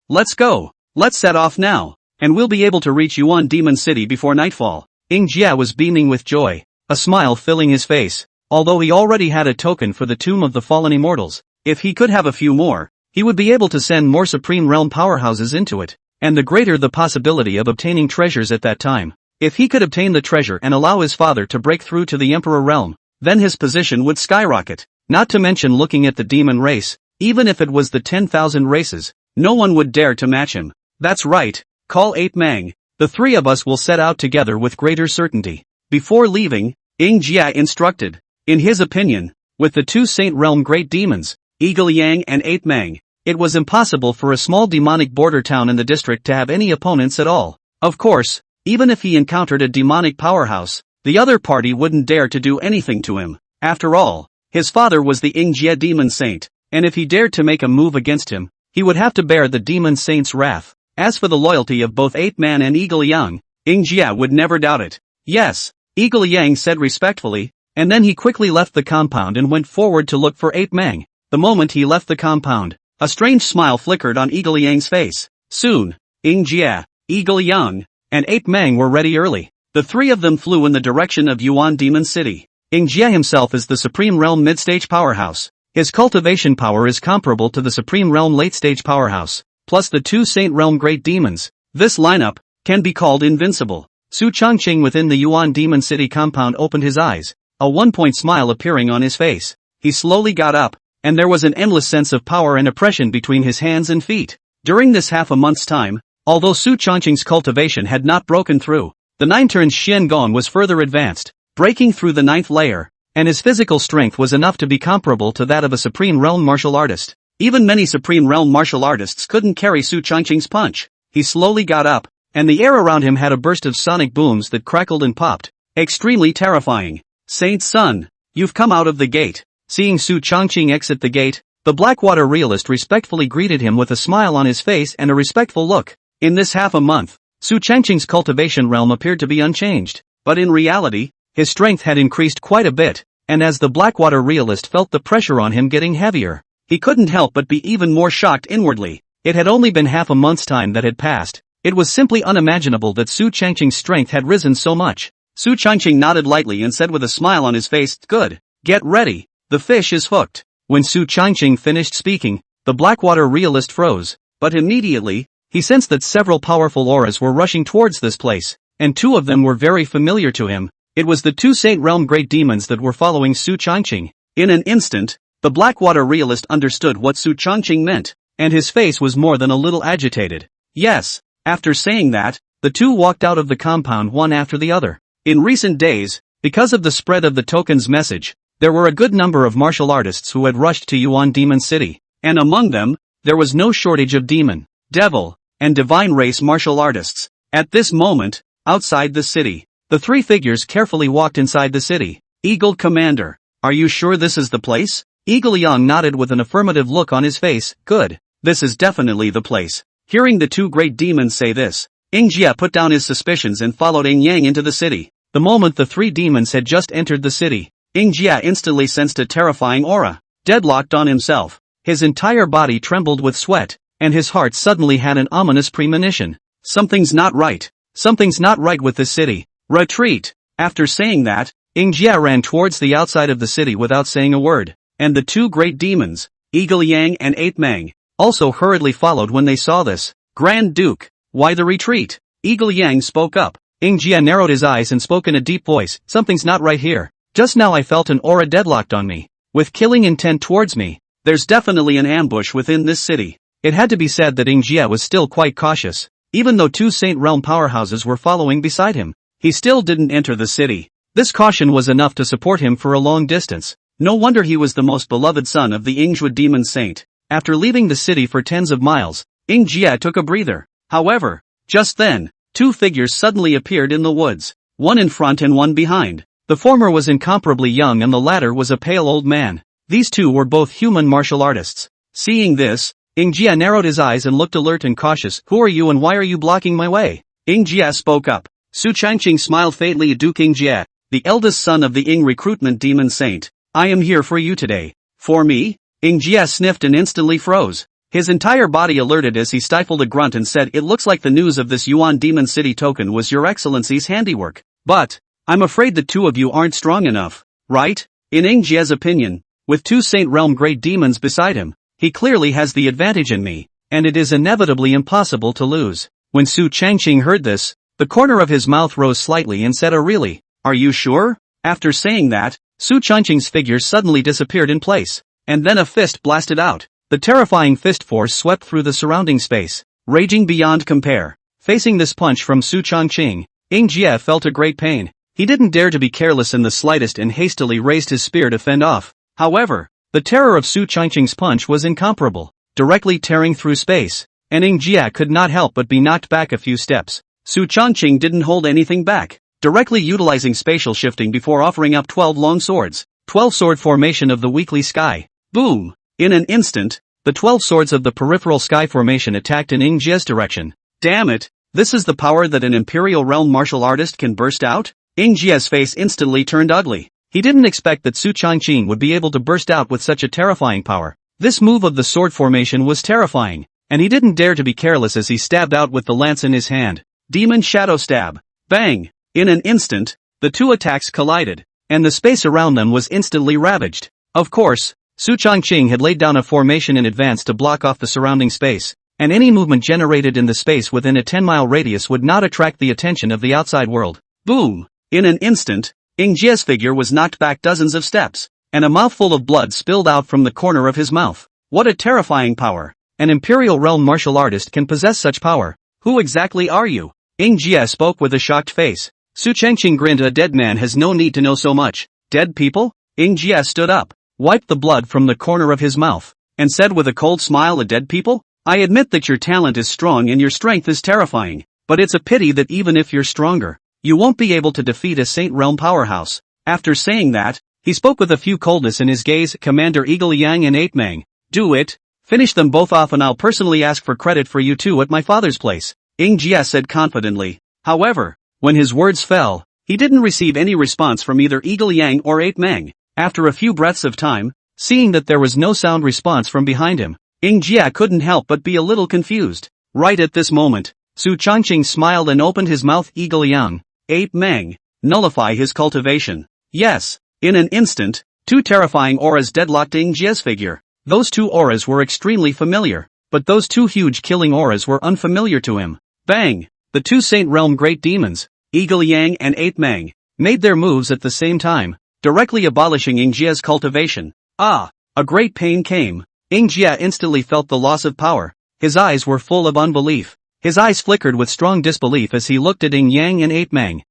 let's go. Let's set off now, and we'll be able to reach Yuan Demon City before nightfall. Ingjia was beaming with joy, a smile filling his face. Although he already had a token for the tomb of the fallen immortals, if he could have a few more, he would be able to send more Supreme Realm powerhouses into it, and the greater the possibility of obtaining treasures at that time. If he could obtain the treasure and allow his father to break through to the Emperor Realm, then his position would skyrocket. Not to mention looking at the demon race, even if it was the 10,000 races, no one would dare to match him. That's right, call Ape Mang. The three of us will set out together with greater certainty. Before leaving, Ingjia instructed. In his opinion, with the two Saint Realm great demons, Eagle Yang and Ape Mang, it was impossible for a small demonic border town in the district to have any opponents at all. Of course, even if he encountered a demonic powerhouse, the other party wouldn't dare to do anything to him. After all, his father was the Ingjia demon saint, and if he dared to make a move against him, he would have to bear the demon saint's wrath. As for the loyalty of both Ape Man and Eagle Yang, Ingjia would never doubt it. Yes, Eagle Yang said respectfully, and then he quickly left the compound and went forward to look for Ape Mang. The moment he left the compound, a strange smile flickered on Eagle Yang's face. Soon, Ingjia, Eagle Yang, and Ape Mang were ready early. The three of them flew in the direction of Yuan Demon City. Ingjia himself is the Supreme Realm mid-stage powerhouse. His cultivation power is comparable to the Supreme Realm late-stage powerhouse. plus the 2 Saint Realm Great Demons. This lineup can be called invincible. Su Changqing within the Yuan Demon City compound opened his eyes, a one-point smile appearing on his face. He slowly got up, and there was an endless sense of power and oppression between his hands and feet. During this half a month's time, although Su Changqing's cultivation had not broken through, the 9 turns Xian Gong was further advanced, breaking through the 9th layer, and his physical strength was enough to be comparable to that of a Supreme Realm martial artist. Even many Supreme Realm martial artists couldn't carry Su Changqing's punch. He slowly got up, and the air around him had a burst of sonic booms that crackled and popped. Extremely terrifying. Saint Sun, you've come out of the gate. Seeing Su Changqing exit the gate, the Blackwater realist respectfully greeted him with a smile on his face and a respectful look. In this half a month, Su Changqing's cultivation realm appeared to be unchanged, but in reality, his strength had increased quite a bit, and as the Blackwater realist felt the pressure on him getting heavier, he couldn't help but be even more shocked inwardly. It had only been half a month's time that had passed. It was simply unimaginable that Su Changqing's strength had risen so much. Su Changqing nodded lightly and said with a smile on his face, "Good. Get ready. The fish is hooked." When Su Changqing finished speaking, the Blackwater realist froze, but immediately, he sensed that several powerful auras were rushing towards this place, and 2 of them were very familiar to him. It was the 2 Saint Realm Great Demons that were following Su Changqing. In an instant, the Blackwater realist understood what Su Changqing meant, and his face was more than a little agitated. Yes, after saying that, the 2 walked out of the compound one after the other. In recent days, because of the spread of the token's message, there were a good number of martial artists who had rushed to Yuan Demon City, and among them, there was no shortage of demon, devil, and divine race martial artists. At this moment, outside the city, the 3 figures carefully walked inside the city. Eagle Commander, are you sure this is the place? Eagle Yang nodded with an affirmative look on his face. Good, this is definitely the place. Hearing the 2 great demons say this, Ing Jia put down his suspicions and followed Ing Yang into the city. The moment the 3 demons had just entered the city, Ing Jia instantly sensed a terrifying aura. Deadlocked on himself, his entire body trembled with sweat, and his heart suddenly had an ominous premonition. Something's not right. Something's not right with this city. Retreat! After saying that, Ing Jia ran towards the outside of the city without saying a word, and the 2 great demons, Eagle Yang and Ape Mang, also hurriedly followed when they saw this. Grand Duke, why the retreat? Eagle Yang spoke up. Ing Jia narrowed his eyes and spoke in a deep voice. Something's not right here. Just now I felt an aura deadlocked on me, with killing intent towards me. There's definitely an ambush within this city. It had to be said that Ing Jia was still quite cautious. Even though 2 Saint Realm powerhouses were following beside him, he still didn't enter the city. This caution was enough to support him for a long distance. No wonder he was the most beloved son of the Yingzhou demon saint. After leaving the city for tens of miles, Ing Jia took a breather. However, just then, 2 figures suddenly appeared in the woods, one in front and one behind. The former was incomparably young and the latter was a pale old man. These 2 were both human martial artists. Seeing this, Ing Jia narrowed his eyes and looked alert and cautious. Who are you and why are you blocking my way? Ing Jia spoke up. Su Changqing smiled faintly at Duke Ing Jia, the eldest son of the Ing recruitment demon saint. I am here for you today. For me? Ing Jia sniffed and instantly froze. His entire body alerted as he stifled a grunt and said, "It looks like the news of this Yuan Demon City token was your excellency's handiwork. But, I'm afraid the 2 of you aren't strong enough, right?" In Ing Jia's opinion, with 2 Saint Realm great demons beside him, he clearly has the advantage in me, and it is inevitably impossible to lose. When Su Changqing heard this, the corner of his mouth rose slightly and said, really? Are you sure? After saying that, Su Changqing's figure suddenly disappeared in place, and then a fist blasted out. The terrifying fist force swept through the surrounding space, raging beyond compare. Facing this punch from Su Changqing, Ing Jia felt a great pain. He didn't dare to be careless in the slightest and hastily raised his spear to fend off. However, the terror of Su Changqing's punch was incomparable, directly tearing through space, and Ing Jia could not help but be knocked back a few steps. Su Changqing didn't hold anything back, directly utilizing spatial shifting before offering up 12 long swords, 12 sword formation of the weekly sky. Boom! In an instant, the 12 swords of the peripheral sky formation attacked in Ing Jia's direction. Damn it! This is the power that an Imperial Realm martial artist can burst out? Ing Jia's face instantly turned ugly. He didn't expect that Su Changqing would be able to burst out with such a terrifying power. This move of the sword formation was terrifying, and he didn't dare to be careless as he stabbed out with the lance in his hand. Demon Shadow Stab. Bang! In an instant, the 2 attacks collided, and the space around them was instantly ravaged. Of course, Su Changqing had laid down a formation in advance to block off the surrounding space, and any movement generated in the space within a 10-mile radius would not attract the attention of the outside world. Boom! In an instant, Jie's figure was knocked back dozens of steps, and a mouthful of blood spilled out from the corner of his mouth. What a terrifying power! An Imperial Realm martial artist can possess such power. Who exactly are you? Jie spoke with a shocked face. Su Changqing grinned. A dead man has no need to know so much. Dead people? Jie stood up, wiped the blood from the corner of his mouth, and said with a cold smile, a dead people? I admit that your talent is strong and your strength is terrifying, but it's a pity that even if you're stronger, you won't be able to defeat a Saint Realm powerhouse. After saying that, he spoke with a few coldness in his gaze. Commander Eagle Yang and 8 Mang. Do it. Finish them both off and I'll personally ask for credit for you two at my father's place, Jie said confidently. However, when his words fell, he didn't receive any response from either Eagle Yang or 8 Mang. After a few breaths of time, seeing that there was no sound response from behind him, Jie couldn't help but be a little confused. Right at this moment, Su Changqing smiled and opened his mouth. Eagle Yang, 8 Mang, nullify his cultivation. Yes. In an instant, two terrifying auras deadlocked Jie's figure. Those two auras were extremely familiar, but those two huge killing auras were unfamiliar to him. Bang! The two Saint Realm great demons, Eagle Yang and 8 Mang, made their moves at the same time, directly abolishing Jie's cultivation. Ah! A great pain came. Jie instantly felt the loss of power. His eyes were full of unbelief. His eyes flickered with strong disbelief as he looked at Yang and 8 Mang.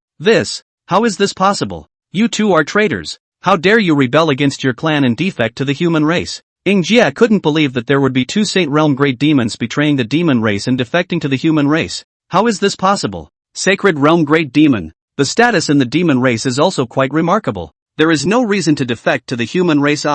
How is this possible? You two are traitors. How dare you rebel against your clan and defect to the human race? Jie couldn't believe that there would be two Saint Realm great demons betraying the demon race and defecting to the human race. How is this possible? Sacred Realm great demon. The status in the demon race is also quite remarkable. There is no reason to defect to the human race,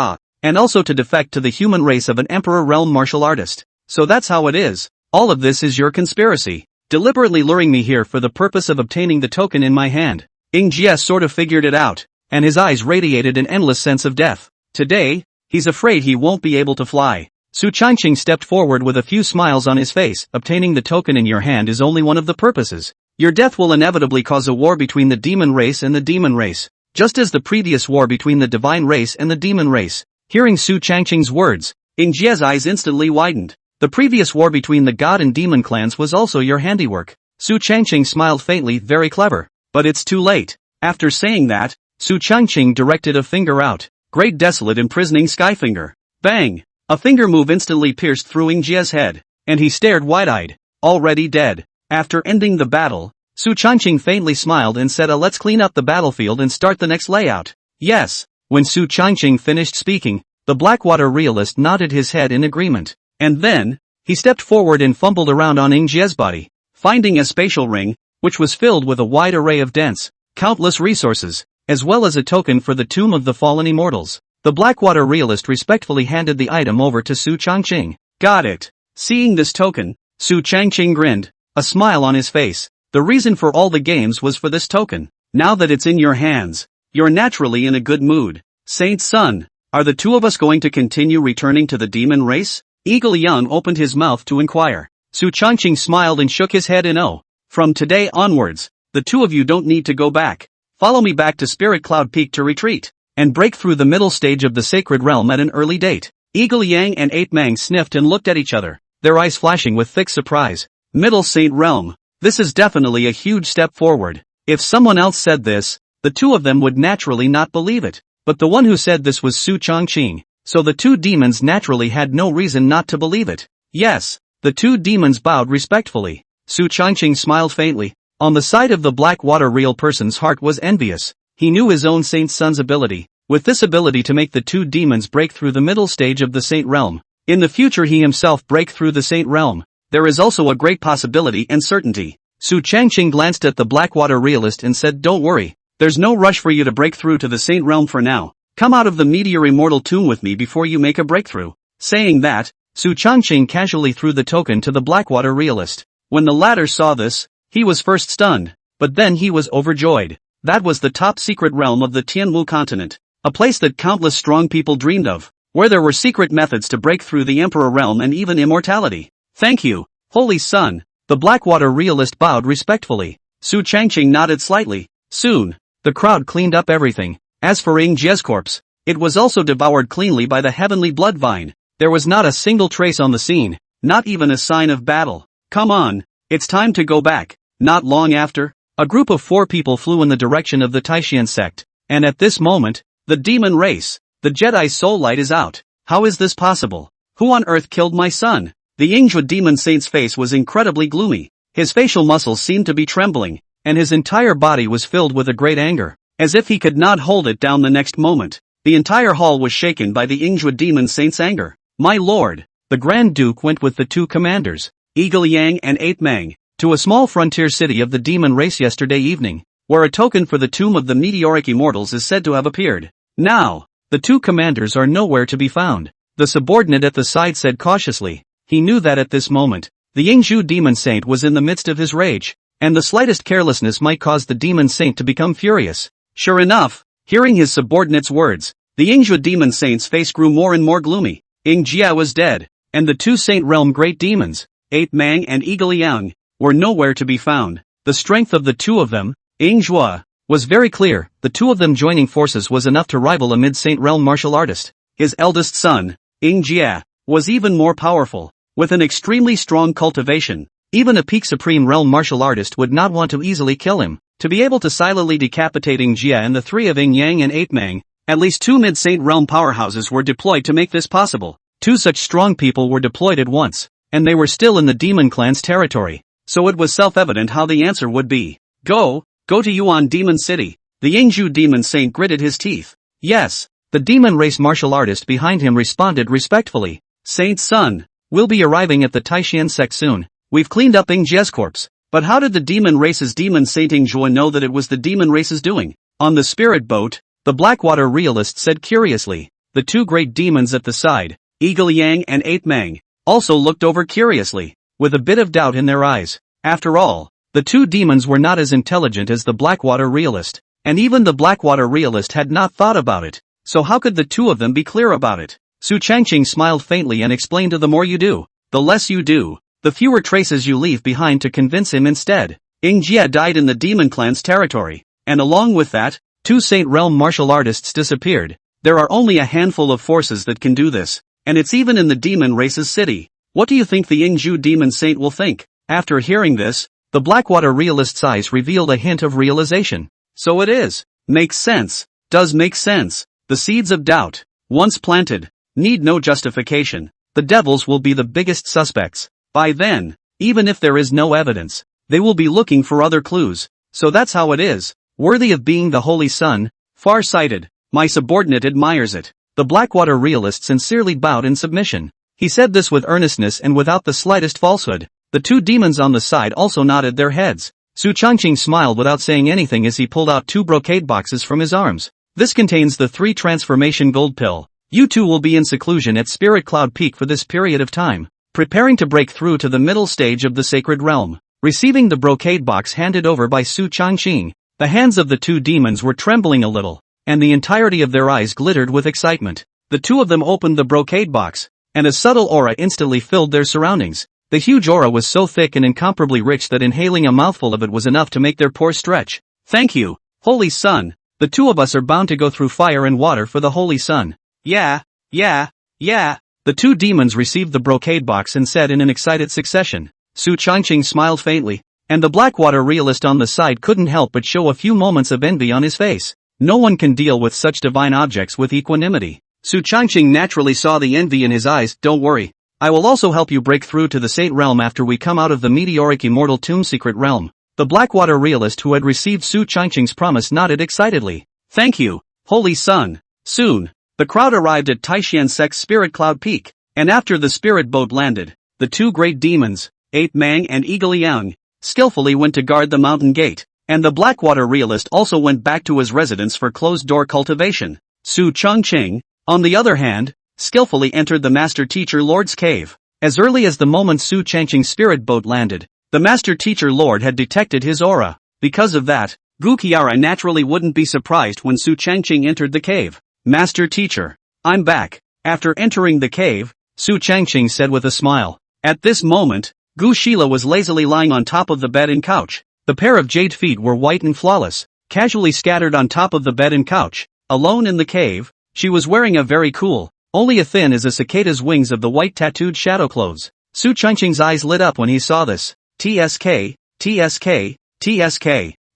and also to defect to the human race of an Emperor Realm martial artist. So that's how it is. All of this is your conspiracy, deliberately luring me here for the purpose of obtaining the token in my hand. Jie sort of figured it out, and his eyes radiated an endless sense of death. Today, he's afraid he won't be able to fly. Su Changqing stepped forward with a few smiles on his face. Obtaining the token in your hand is only one of the purposes. Your death will inevitably cause a war between the demon race and the demon race, just as the previous war between the divine race and the demon race. Hearing Su Changqing's words, Jie's eyes instantly widened. The previous war between the god and demon clans was also your handiwork. Su Changqing smiled faintly. Very clever. But it's too late. After saying that, Su Changqing directed a finger out. Great desolate imprisoning sky finger. Bang! A finger move instantly pierced through Jie's head, and he stared wide-eyed. Already dead. After ending the battle, Su Changqing faintly smiled and said, let's clean up the battlefield and start the next layout. Yes. When Su Changqing finished speaking, the Blackwater realist nodded his head in agreement. And then, he stepped forward and fumbled around on Jie's body, finding a spatial ring, which was filled with a wide array of dense, countless resources, as well as a token for the Tomb of the Fallen Immortals. The Blackwater realist respectfully handed the item over to Su Changqing. Got it. Seeing this token, Su Changqing grinned, a smile on his face. The reason for all the games was for this token. Now that it's in your hands, you're naturally in a good mood. Saint Son, are the two of us going to continue returning to the demon race? Eagle Yang opened his mouth to inquire. Su Changqing smiled and shook his head in no. From today onwards, the two of you don't need to go back. Follow me back to Spirit Cloud Peak to retreat, and break through the middle stage of the Sacred Realm at an early date. Eagle Yang and 8 Mang sniffed and looked at each other, their eyes flashing with thick surprise. Middle Saint Realm. This is definitely a huge step forward. If someone else said this, the two of them would naturally not believe it. But the one who said this was Su Changqing, so the two demons naturally had no reason not to believe it. Yes, the two demons bowed respectfully. Su Changqing smiled faintly. On the side of the Blackwater real person's heart was envious. He knew his own Saint Son's ability, with this ability to make the two demons break through the middle stage of the Saint Realm. In the future he himself break through the Saint Realm. There is also a great possibility and certainty. Su Changqing glanced at the Blackwater realist and said, don't worry, there's no rush for you to break through to the Saint Realm for now. Come out of the Meteor Immortal tomb with me before you make a breakthrough. Saying that, Su Changqing casually threw the token to the Blackwater realist. When the latter saw this, he was first stunned, but then he was overjoyed. That was the top secret realm of the Tianwu continent, a place that countless strong people dreamed of, where there were secret methods to break through the Emperor realm and even immortality. Thank you, Holy Son. The Blackwater realist bowed respectfully. Su Changqing nodded slightly. Soon, the crowd cleaned up everything. As for Jie's corpse, it was also devoured cleanly by the heavenly blood vine. There was not a single trace on the scene. not even a sign of battle. Come on, it's time to go back. Not long after, a group of 4 people flew in the direction of the Taishan sect, and at this moment, the demon race, the Jedi soul light is out. How is this possible? Who on earth killed my son? The Yingzhou demon saint's face was incredibly gloomy. His facial muscles seemed to be trembling, and his entire body was filled with a great anger, as if he could not hold it down the next moment. The entire hall was shaken by the Yingzhou demon saint's anger. My lord, the Grand Duke went with the 2 commanders, Eagle Yang and Ape Mang, to a small frontier city of the demon race yesterday evening, where a token for the tomb of the meteoric immortals is said to have appeared. Now, the 2 commanders are nowhere to be found. The subordinate at the side said cautiously. He knew that at this moment, the Yingzhou demon saint was in the midst of his rage, and the slightest carelessness might cause the demon saint to become furious. Sure enough, hearing his subordinate's words, the Yingzhou demon saint's face grew more and more gloomy. Ying Jia was dead, and the 2 Saint Realm great demons, Ape Mang and Eagle Yang, were nowhere to be found. The strength of the 2 of them, Ying Zhua, was very clear. The 2 of them joining forces was enough to rival a mid-Saint Realm martial artist. His eldest son, Ying Jia, was even more powerful, with an extremely strong cultivation. Even a peak Supreme Realm martial artist would not want to easily kill him. To be able to silently decapitate Ying Jia and the 3 of Ying Yang and Ape Mang, at least 2 mid-Saint Realm powerhouses were deployed to make this possible. 2 such strong people were deployed at once, and they were still in the demon clan's territory. So it was self-evident how the answer would be. Go to Yuan Demon City. The Yingzhou demon saint gritted his teeth. Yes, the demon race martial artist behind him responded respectfully. Saint's son, we'll be arriving at the Taishan sect soon. We've cleaned up Ying Jia's corpse. But how did the demon race's demon saint Ying Zhua know that it was the demon race's doing? On the spirit boat, the Blackwater realist said curiously. The 2 great demons at the side, Eagle Yang and Ape Mang, also looked over curiously, with a bit of doubt in their eyes. After all, the 2 demons were not as intelligent as the Blackwater realist, and even the Blackwater realist had not thought about it. So how could the 2 of them be clear about it? Su Changqing smiled faintly and explained, the more you do, the less you do, the fewer traces you leave behind to convince him instead. Ying Jia died in the demon clan's territory, and along with that, 2 Saint Realm martial artists disappeared. There are only a handful of forces that can do this, and it's even in the demon race's city. What do you think the Yingzhou demon saint will think? After hearing this, the Blackwater realist's eyes revealed a hint of realization. So it is. Makes sense. Does make sense. The seeds of doubt, once planted, need no justification. The devils will be the biggest suspects. By then, even if there is no evidence, they will be looking for other clues. So that's how it is. Worthy of being the Holy Son, far-sighted. My subordinate admires it. The Blackwater realist sincerely bowed in submission. He said this with earnestness and without the slightest falsehood. The 2 demons on the side also nodded their heads. Su Changqing smiled without saying anything as he pulled out 2 brocade boxes from his arms. This contains the 3 transformation gold pill. You 2 will be in seclusion at Spirit Cloud Peak for this period of time, preparing to break through to the middle stage of the sacred realm. Receiving the brocade box handed over by Su Changqing, the hands of the 2 demons were trembling a little, and the entirety of their eyes glittered with excitement. The 2 of them opened the brocade box, and a subtle aura instantly filled their surroundings. The huge aura was so thick and incomparably rich that inhaling a mouthful of it was enough to make their pores stretch. Thank you, Holy Sun. The 2 of us are bound to go through fire and water for the Holy Sun. Yeah. The 2 demons received the brocade box and said in an excited succession. Su Changqing smiled faintly, and the Blackwater realist on the side couldn't help but show a few moments of envy on his face. No one can deal with such divine objects with equanimity. Su Changqing naturally saw the envy in his eyes. Don't worry. I will also help you break through to the Saint Realm after we come out of the meteoric immortal tomb secret realm. The Blackwater realist who had received Su Changqing's promise nodded excitedly. Thank you, Holy Sun. Soon, the crowd arrived at Taishan Sect's Spirit Cloud Peak, and after the spirit boat landed, the 2 great demons, Ape Mang and Eagle Yang, skillfully went to guard the mountain gate, and the Blackwater realist also went back to his residence for closed-door cultivation. Su Changqing, on the other hand, skillfully entered the Master Teacher Lord's cave. As early as the moment Su Changqing's spirit boat landed, the Master Teacher Lord had detected his aura. Because of that, Gu Qiara naturally wouldn't be surprised when Su Changqing entered the cave. Master Teacher, I'm back. After entering the cave, Su Changqing said with a smile. At this moment, Gu Shila was lazily lying on top of the bed and couch. The pair of jade feet were white and flawless, casually scattered on top of the bed and couch. Alone in the cave, she was wearing a very cool, only as thin as a cicada's wings of the white tattooed shadow clothes. Su Changqing's eyes lit up when he saw this. TSK, TSK, TSK.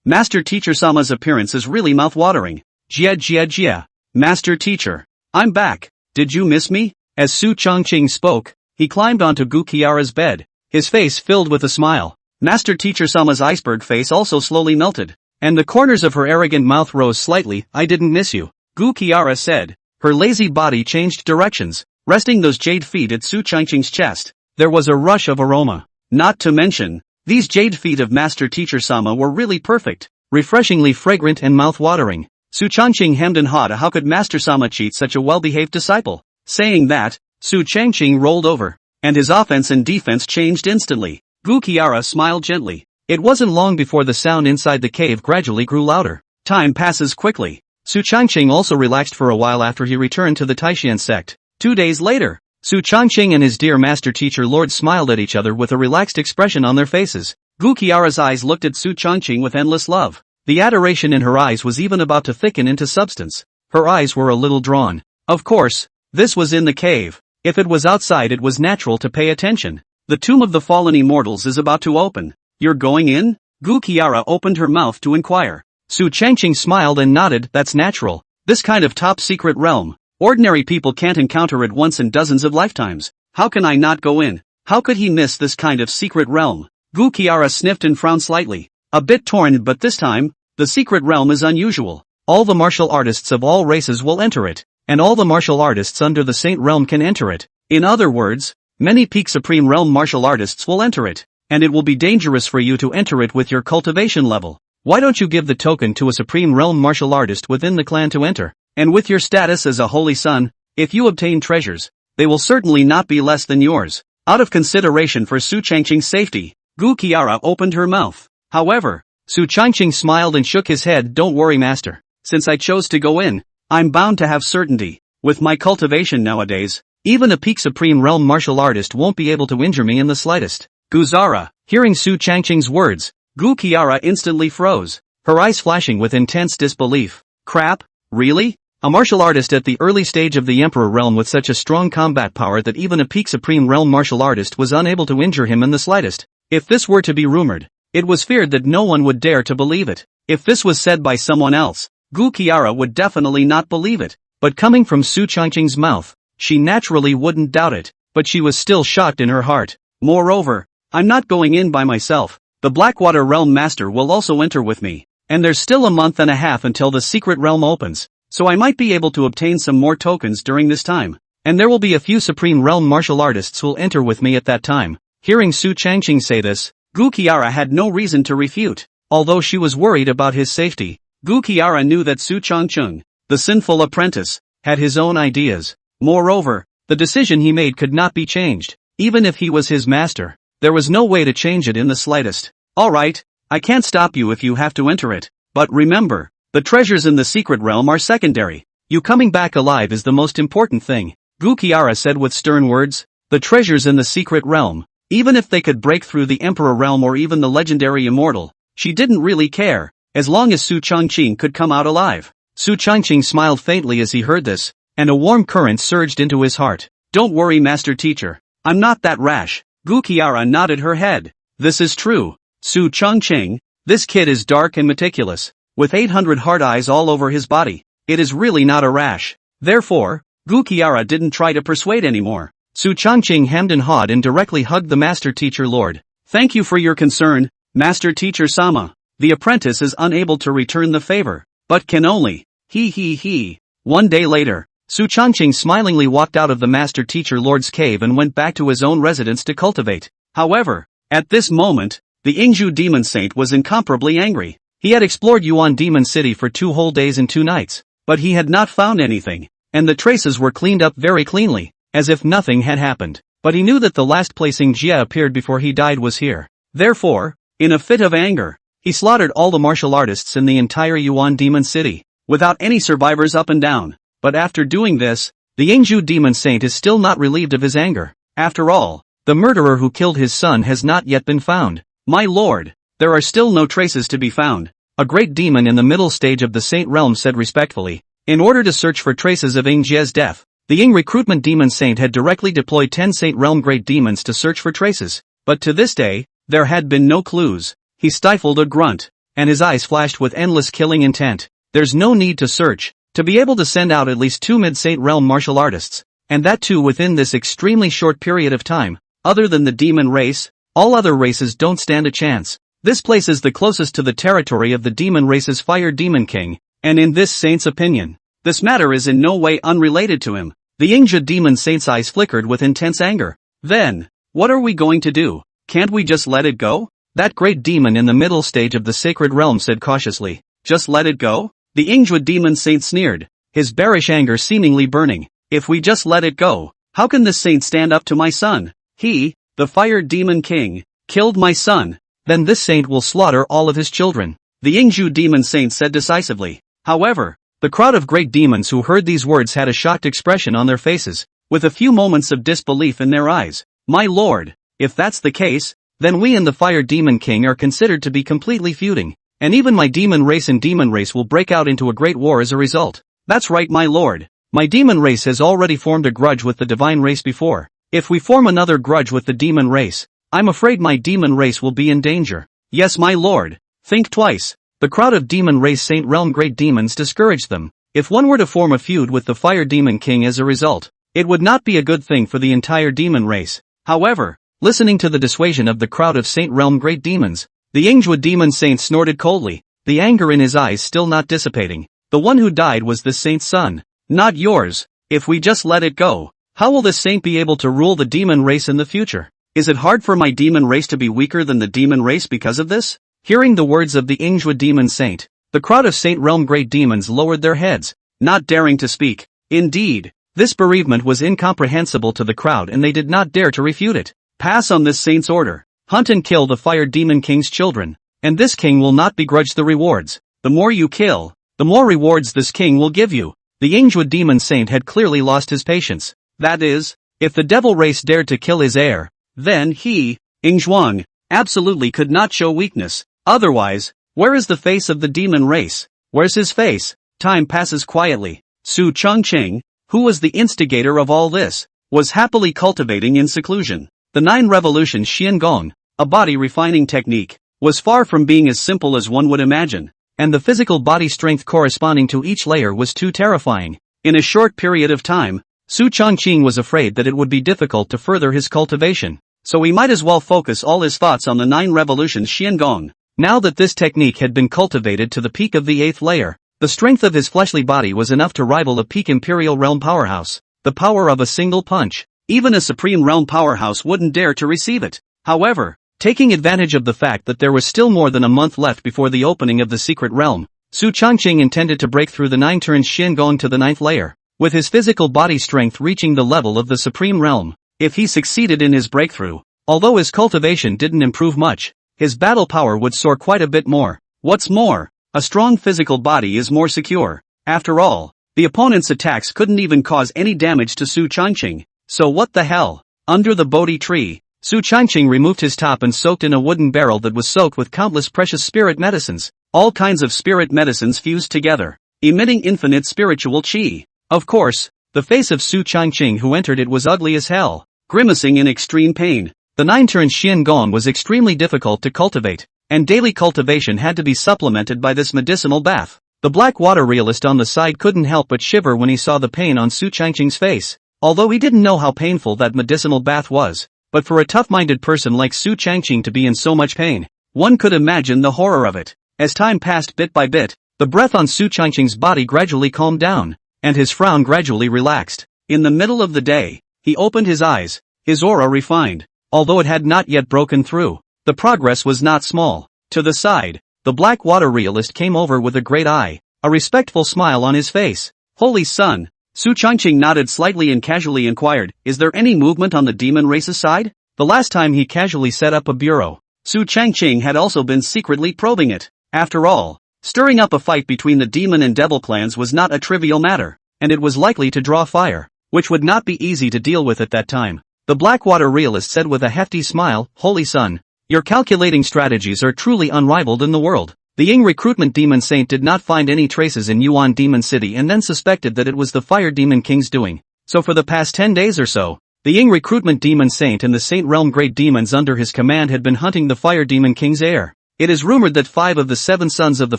Master Teacher Sama's appearance is really mouth-watering. Jia jia jia. Master Teacher. I'm back. Did you miss me? As Su Changqing spoke, he climbed onto Gu Qiara's bed, his face filled with a smile. Master Teacher Sama's iceberg face also slowly melted, and the corners of her arrogant mouth rose slightly. I didn't miss you, Gu Qiara said. Her lazy body changed directions, resting those jade feet at Su Changqing's chest. There was a rush of aroma. Not to mention, these jade feet of Master Teacher Sama were really perfect, refreshingly fragrant and mouth-watering. Su Changqing hemmed and hawed. How could Master Sama cheat such a well-behaved disciple? Saying that, Su Changqing rolled over, and his offense and defense changed instantly. Gu Qiara smiled gently. It wasn't long before the sound inside the cave gradually grew louder. Time passes quickly. Su Changqing also relaxed for a while after he returned to the Taishan sect. 2 days later, Su Changqing and his dear Master Teacher Lord smiled at each other with a relaxed expression on their faces. Gu Qiara's eyes looked at Su Changqing with endless love. The adoration in her eyes was even about to thicken into substance. Her eyes were a little drawn. Of course, this was in the cave. If it was outside, it was natural to pay attention. The tomb of the fallen immortals is about to open. You're going in? Gu Qiara opened her mouth to inquire. Su Changqing smiled and nodded. That's natural. This kind of top-secret realm, ordinary people can't encounter it once in dozens of lifetimes. How can I not go in? How could he miss this kind of secret realm? Gu Qiara sniffed and frowned slightly. A bit torn, but this time, the secret realm is unusual. All the martial artists of all races will enter it, and all the martial artists under the Saint Realm can enter it. In other words, many peak Supreme Realm martial artists will enter it, and it will be dangerous for you to enter it with your cultivation level. Why don't you give the token to a Supreme Realm martial artist within the clan to enter? And with your status as a holy son, if you obtain treasures, they will certainly not be less than yours. Out of consideration for Su Changqing's safety, Gu Qiara opened her mouth. However, Su Changqing smiled and shook his head. Don't worry, master. Since I chose to go in, I'm bound to have certainty. With my cultivation nowadays, even a peak Supreme Realm martial artist won't be able to injure me in the slightest. Guzara, hearing Su Changqing's words, Gu Qiara instantly froze, her eyes flashing with intense disbelief. Crap? Really? A martial artist at the early stage of the Emperor Realm with such a strong combat power that even a peak Supreme Realm martial artist was unable to injure him in the slightest? If this were to be rumored, it was feared that no one would dare to believe it. If this was said by someone else, Gu Qiara would definitely not believe it. But coming from Su Changqing's mouth, she naturally wouldn't doubt it. But she was still shocked in her heart. Moreover, I'm not going in by myself. The Blackwater Realm Master will also enter with me. And there's still a month and a half until the secret realm opens. So I might be able to obtain some more tokens during this time. And there will be a few Supreme Realm martial artists who'll enter with me at that time. Hearing Su Changqing say this, Gu Qiara had no reason to refute. Although she was worried about his safety, Gu Qiara knew that Su Changqing, the sinful apprentice, had his own ideas. Moreover, the decision he made could not be changed. Even if he was his master, there was no way to change it in the slightest. Alright, I can't stop you if you have to enter it. But remember, the treasures in the secret realm are secondary. You coming back alive is the most important thing, Gu Qiara said with stern words. The treasures in the secret realm, even if they could break through the Emperor Realm or even the legendary immortal, she didn't really care, as long as Su Changqing could come out alive. Su Changqing smiled faintly as he heard this, and a warm current surged into his heart. Don't worry, Master Teacher. I'm not that rash. Gu Qiara nodded her head. This is true. Su Changqing, this kid is dark and meticulous, with 800 hard eyes all over his body. It is really not a rash. Therefore, Gu Qiara didn't try to persuade anymore. Su Changqing hemmed and hawed and directly hugged the Master Teacher Lord. Thank you for your concern, Master Teacher Sama. The apprentice is unable to return the favor, but can only. He. 1 day later, Su Changqing smilingly walked out of the Master Teacher Lord's cave and went back to his own residence to cultivate. However, at this moment, the Yingzhu Demon Saint was incomparably angry. He had explored Yuan Demon City for 2 whole days and 2 nights, but he had not found anything, and the traces were cleaned up very cleanly, as if nothing had happened. But he knew that the last placing Jia appeared before he died was here. Therefore, in a fit of anger, he slaughtered all the martial artists in the entire Yuan Demon City, without any survivors up and down. But after doing this, the Yingzhu Demon Saint is still not relieved of his anger. After all, the murderer who killed his son has not yet been found. My lord, there are still no traces to be found. A great demon in the middle stage of the Saint Realm said respectfully. In order to search for traces of Yingjia's death, The Ying recruitment demon saint had directly deployed 10 Saint Realm Great Demons to search for traces, but to this day, there had been no clues. He stifled a grunt, and his eyes flashed with endless killing intent. There's no need to search. To be able to send out at least 2 mid-Saint Realm martial artists, and that too within this extremely short period of time, other than the demon race, all other races don't stand a chance. This place is the closest to the territory of the demon race's Fire Demon King, and in this saint's opinion, this matter is in no way unrelated to him. The Yingja demon saint's eyes flickered with intense anger. Then, what are we going to do? Can't we just let it go? That great demon in the middle stage of the sacred realm said cautiously. Just let it go? The Yingja demon saint sneered, his bearish anger seemingly burning. If we just let it go, how can this saint stand up to my son? He, the Fire Demon King, killed my son. Then this saint will slaughter all of his children. The Yingju demon saint said decisively. However, the crowd of great demons who heard these words had a shocked expression on their faces, with a few moments of disbelief in their eyes. My lord, if that's the case, then we and the Fire Demon King are considered to be completely feuding, and even my demon race and demon race will break out into a great war as a result. That's right, my lord. My demon race has already formed a grudge with the divine race before. If we form another grudge with the demon race, I'm afraid my demon race will be in danger. Yes, my lord. Think twice. The crowd of demon race Saint Realm great demons discouraged them. If one were to form a feud with the Fire Demon King as a result, it would not be a good thing for the entire demon race. However, listening to the dissuasion of the crowd of Saint Realm great demons, the Yingja demon saint snorted coldly, the anger in his eyes still not dissipating. The one who died was this saint's son, not yours. If we just let it go, how will this saint be able to rule the demon race in the future? Is it hard for my demon race to be weaker than the demon race because of this? Hearing the words of the Yingja demon saint, the crowd of Saint Realm great demons lowered their heads, not daring to speak. Indeed, this bereavement was incomprehensible to the crowd and they did not dare to refute it. Pass on this saint's order. Hunt and kill the Fire Demon King's children, and this king will not begrudge the rewards. The more you kill, the more rewards this king will give you. The Yingja demon saint had clearly lost his patience. That is, if the devil race dared to kill his heir, then he, Yingzhuang, absolutely could not show weakness. Otherwise, where is the face of the demon race? Where's his face? Time passes quietly. Su Chongqing, who was the instigator of all this, was happily cultivating in seclusion. The 9 revolutions Xiangong, a body refining technique, was far from being as simple as one would imagine, and the physical body strength corresponding to each layer was too terrifying. In a short period of time, Su Chongqing was afraid that it would be difficult to further his cultivation, so he might as well focus all his thoughts on the 9 revolutions Xiangong. Now that this technique had been cultivated to the peak of the 8th layer, the strength of his fleshly body was enough to rival a peak Imperial Realm powerhouse. The power of a single punch. Even a Supreme Realm powerhouse wouldn't dare to receive it. However, taking advantage of the fact that there was still more than a month left before the opening of the secret realm, Su Chongqing intended to break through the 9 turns Xiangong to the 9th layer, with his physical body strength reaching the level of the Supreme Realm. If he succeeded in his breakthrough, although his cultivation didn't improve much, his battle power would soar quite a bit more. What's more, a strong physical body is more secure. After all, the opponent's attacks couldn't even cause any damage to Su Chongqing. So what the hell? Under the Bodhi tree, Su Chongqing removed his top and soaked in a wooden barrel that was soaked with countless precious spirit medicines. All kinds of spirit medicines fused together, emitting infinite spiritual qi. Of course, the face of Su Chongqing who entered it was ugly as hell, grimacing in extreme pain. The 9 turns Xiangong was extremely difficult to cultivate, and daily cultivation had to be supplemented by this medicinal bath. The black water realist on the side couldn't help but shiver when he saw the pain on Su Chongqing's face. Although he didn't know how painful that medicinal bath was, but for a tough-minded person like Su Chongqing to be in so much pain, one could imagine the horror of it. As time passed bit by bit, the breath on Su Chongqing's body gradually calmed down, and his frown gradually relaxed. In the middle of the day, he opened his eyes, his aura refined, although it had not yet broken through. The progress was not small. To the side, the black water realist came over with a great eye, a respectful smile on his face. Holy Sun! Su Chongqing nodded slightly and casually inquired, is there any movement on the demon race's side? The last time he casually set up a bureau, Su Chongqing had also been secretly probing it. After all, stirring up a fight between the demon and devil clans was not a trivial matter, and it was likely to draw fire, which would not be easy to deal with at that time. The Blackwater realist said with a hefty smile, Holy Sun, your calculating strategies are truly unrivaled in the world. The Ying recruitment demon saint did not find any traces in Yuan Demon City and then suspected that it was the Fire Demon King's doing. So for the past 10 days or so, the Ying recruitment demon saint and the Saint Realm great demons under his command had been hunting the Fire Demon King's heir. It is rumored that 5 of the 7 sons of the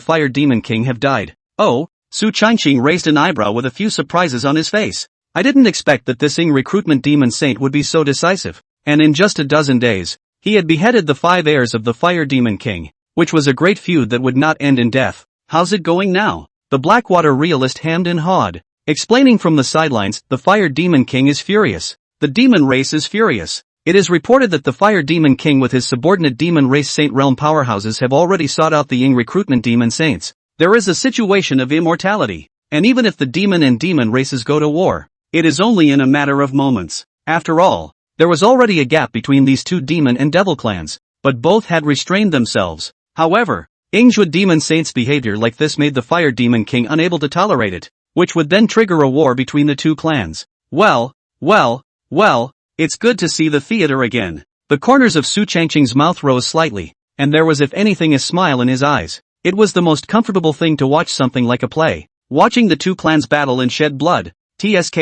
Fire Demon King have died. Oh, Su Changqing raised an eyebrow with a few surprises on his face. I didn't expect that this Ying recruitment demon saint would be so decisive, and in just a dozen days, he had beheaded the 5 heirs of the Fire Demon King, which was a great feud that would not end in death. How's it going now? The Blackwater realist hemmed and hawed. Explaining from the sidelines, the Fire Demon King is furious. The demon race is furious. It is reported that the Fire Demon King with his subordinate demon race Saint Realm powerhouses have already sought out the Ying recruitment demon saints. There is a situation of immortality, and even if the demon and demon races go to war, it is only in a matter of moments. After all, there was already a gap between these 2 demon and devil clans, but both had restrained themselves. However, Yingzhou demon saint's behavior like this made the Fire Demon King unable to tolerate it, which would then trigger a war between the 2 clans. Well, it's good to see the theater again. The corners of Su Changqing's mouth rose slightly, and there was if anything a smile in his eyes. It was the most comfortable thing to watch something like a play. Watching the 2 clans battle and shed blood. TSK.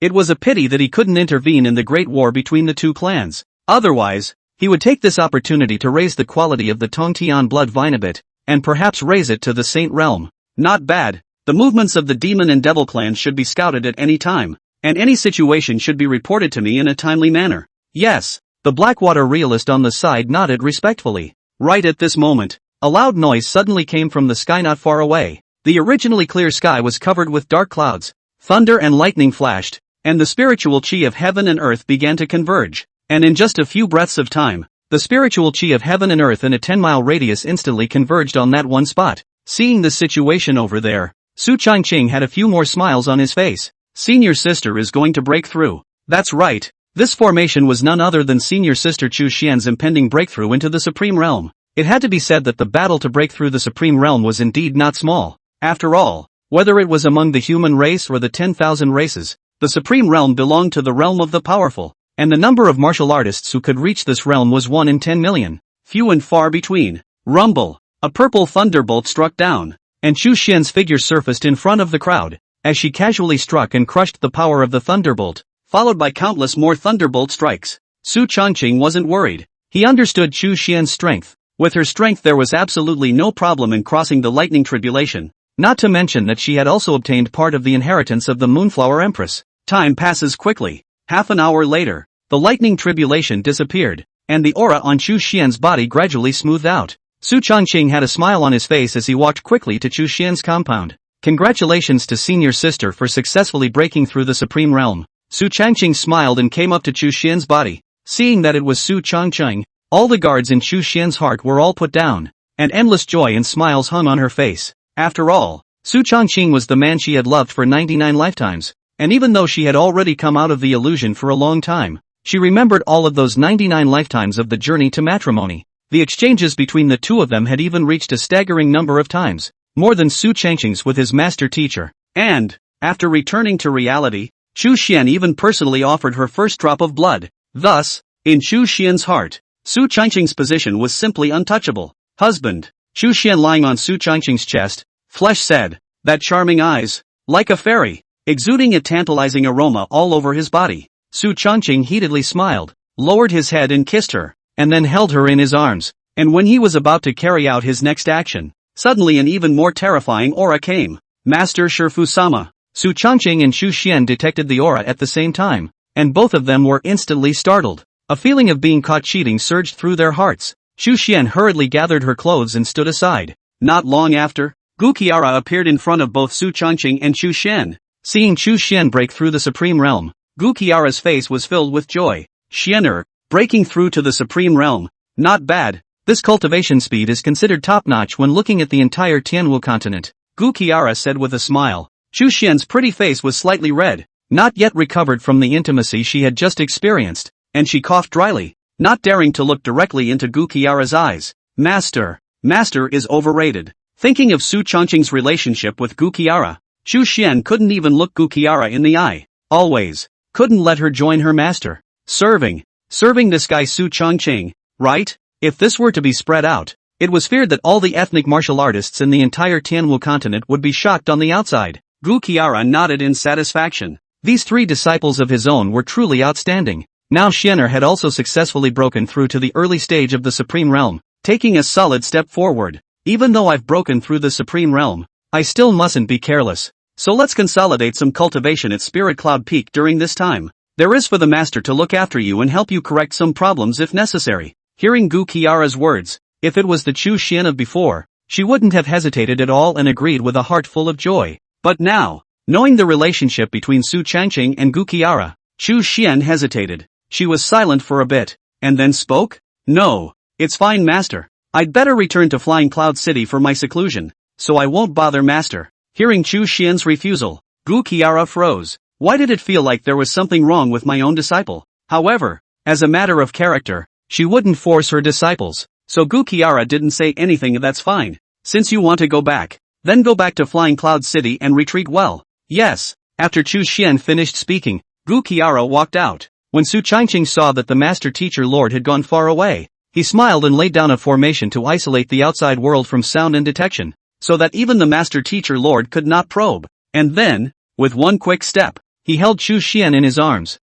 It was a pity that he couldn't intervene in the great war between the 2 clans. Otherwise, he would take this opportunity to raise the quality of the Tongtian blood vine a bit, and perhaps raise it to the Saint Realm. Not bad. The movements of the demon and devil clans should be scouted at any time, and any situation should be reported to me in a timely manner. Yes, the Blackwater realist on the side nodded respectfully. Right at this moment, a loud noise suddenly came from the sky not far away. The originally clear sky was covered with dark clouds. Thunder and lightning flashed, and the spiritual chi of heaven and earth began to converge. And in just a few breaths of time, the spiritual chi of heaven and earth in a 10-mile radius instantly converged on that one spot. Seeing the situation over there, Su Changqing had a few more smiles on his face. Senior sister is going to break through. That's right. This formation was none other than senior sister Chu Xian's impending breakthrough into the Supreme Realm. It had to be said that the battle to break through the Supreme Realm was indeed not small. After all, whether it was among the human race or the 10,000 races, the Supreme Realm belonged to the realm of the powerful, and the number of martial artists who could reach this realm was 1 in 10 million. Few and far between. Rumble. A purple thunderbolt struck down, and Chu Xian's figure surfaced in front of the crowd, as she casually struck and crushed the power of the thunderbolt, followed by countless more thunderbolt strikes. Su Changqing wasn't worried. He understood Chu Xian's strength. With her strength there was absolutely no problem in crossing the lightning tribulation, not to mention that she had also obtained part of the inheritance of the Moonflower Empress. Time passes quickly. Half an hour later, the lightning tribulation disappeared, and the aura on Chu Xian's body gradually smoothed out. Su Changqing had a smile on his face as he walked quickly to Chu Xian's compound. Congratulations to senior sister for successfully breaking through the Supreme Realm. Su Changqing smiled and came up to Chu Xian's body. Seeing that it was Su Changqing, all the guards in Chu Xian's heart were all put down, and endless joy and smiles hung on her face. After all, Su Changqing was the man she had loved for 99 lifetimes, and even though she had already come out of the illusion for a long time, she remembered all of those 99 lifetimes of the journey to matrimony. The exchanges between the two of them had even reached a staggering number of times, more than Su Changqing's with his master teacher. And, after returning to reality, Chu Xian even personally offered her first drop of blood. Thus, in Chu Xian's heart, Su Changqing's position was simply untouchable. Husband. Chu Xian lying on Su Changqing's chest, flesh said, that charming eyes, like a fairy, exuding a tantalizing aroma all over his body. Su Changqing heatedly smiled, lowered his head and kissed her, and then held her in his arms. And when he was about to carry out his next action, suddenly an even more terrifying aura came. Master Shifu-sama. Su Changqing and Chu Xian detected the aura at the same time, and both of them were instantly startled. A feeling of being caught cheating surged through their hearts. Chu Xian hurriedly gathered her clothes and stood aside. Not long after, Gu Qiara appeared in front of both Su Changqing and Chu Xian. Seeing Chu Xian break through the Supreme Realm, Gu Qiara's face was filled with joy. Xianer, breaking through to the Supreme Realm. Not bad. This cultivation speed is considered top-notch when looking at the entire Tianwu continent, Gu Qiara said with a smile. Chu Xian's pretty face was slightly red, not yet recovered from the intimacy she had just experienced, and she coughed dryly, not daring to look directly into Gu Qiara's eyes. Master is overrated. Thinking of Su Changqing's relationship with Gu Qiara, Chu Xian couldn't even look Gu Qiara in the eye. Always. Couldn't let her join her master. Serving this guy Su Changqing, right? If this were to be spread out, it was feared that all the ethnic martial artists in the entire Tianwu continent would be shocked on the outside. Gu Qiara nodded in satisfaction. These 3 disciples of his own were truly outstanding. Now Xian'er had also successfully broken through to the early stage of the Supreme Realm, taking a solid step forward. Even though I've broken through the Supreme Realm, I still mustn't be careless. So let's consolidate some cultivation at Spirit Cloud Peak during this time. There is for the Master to look after you and help you correct some problems if necessary. Hearing Gu Qiara's words, if it was the Chu Xian of before, she wouldn't have hesitated at all and agreed with a heart full of joy. But now, knowing the relationship between Su Changqing and Gu Qiara, Chu Xian hesitated. She was silent for a bit, and then spoke? No. It's fine, Master. I'd better return to Flying Cloud City for my seclusion, so I won't bother Master. Hearing Chu Xian's refusal, Gu Qiara froze. Why did it feel like there was something wrong with my own disciple? However, as a matter of character, she wouldn't force her disciples, so Gu Qiara didn't say anything. That's fine. Since you want to go back, then go back to Flying Cloud City and retreat well. Yes. After Chu Xian finished speaking, Gu Qiara walked out. When Su Changqing saw that the Master Teacher Lord had gone far away, he smiled and laid down a formation to isolate the outside world from sound and detection, so that even the Master Teacher Lord could not probe. And then, with one quick step, he held Chu Xian in his arms.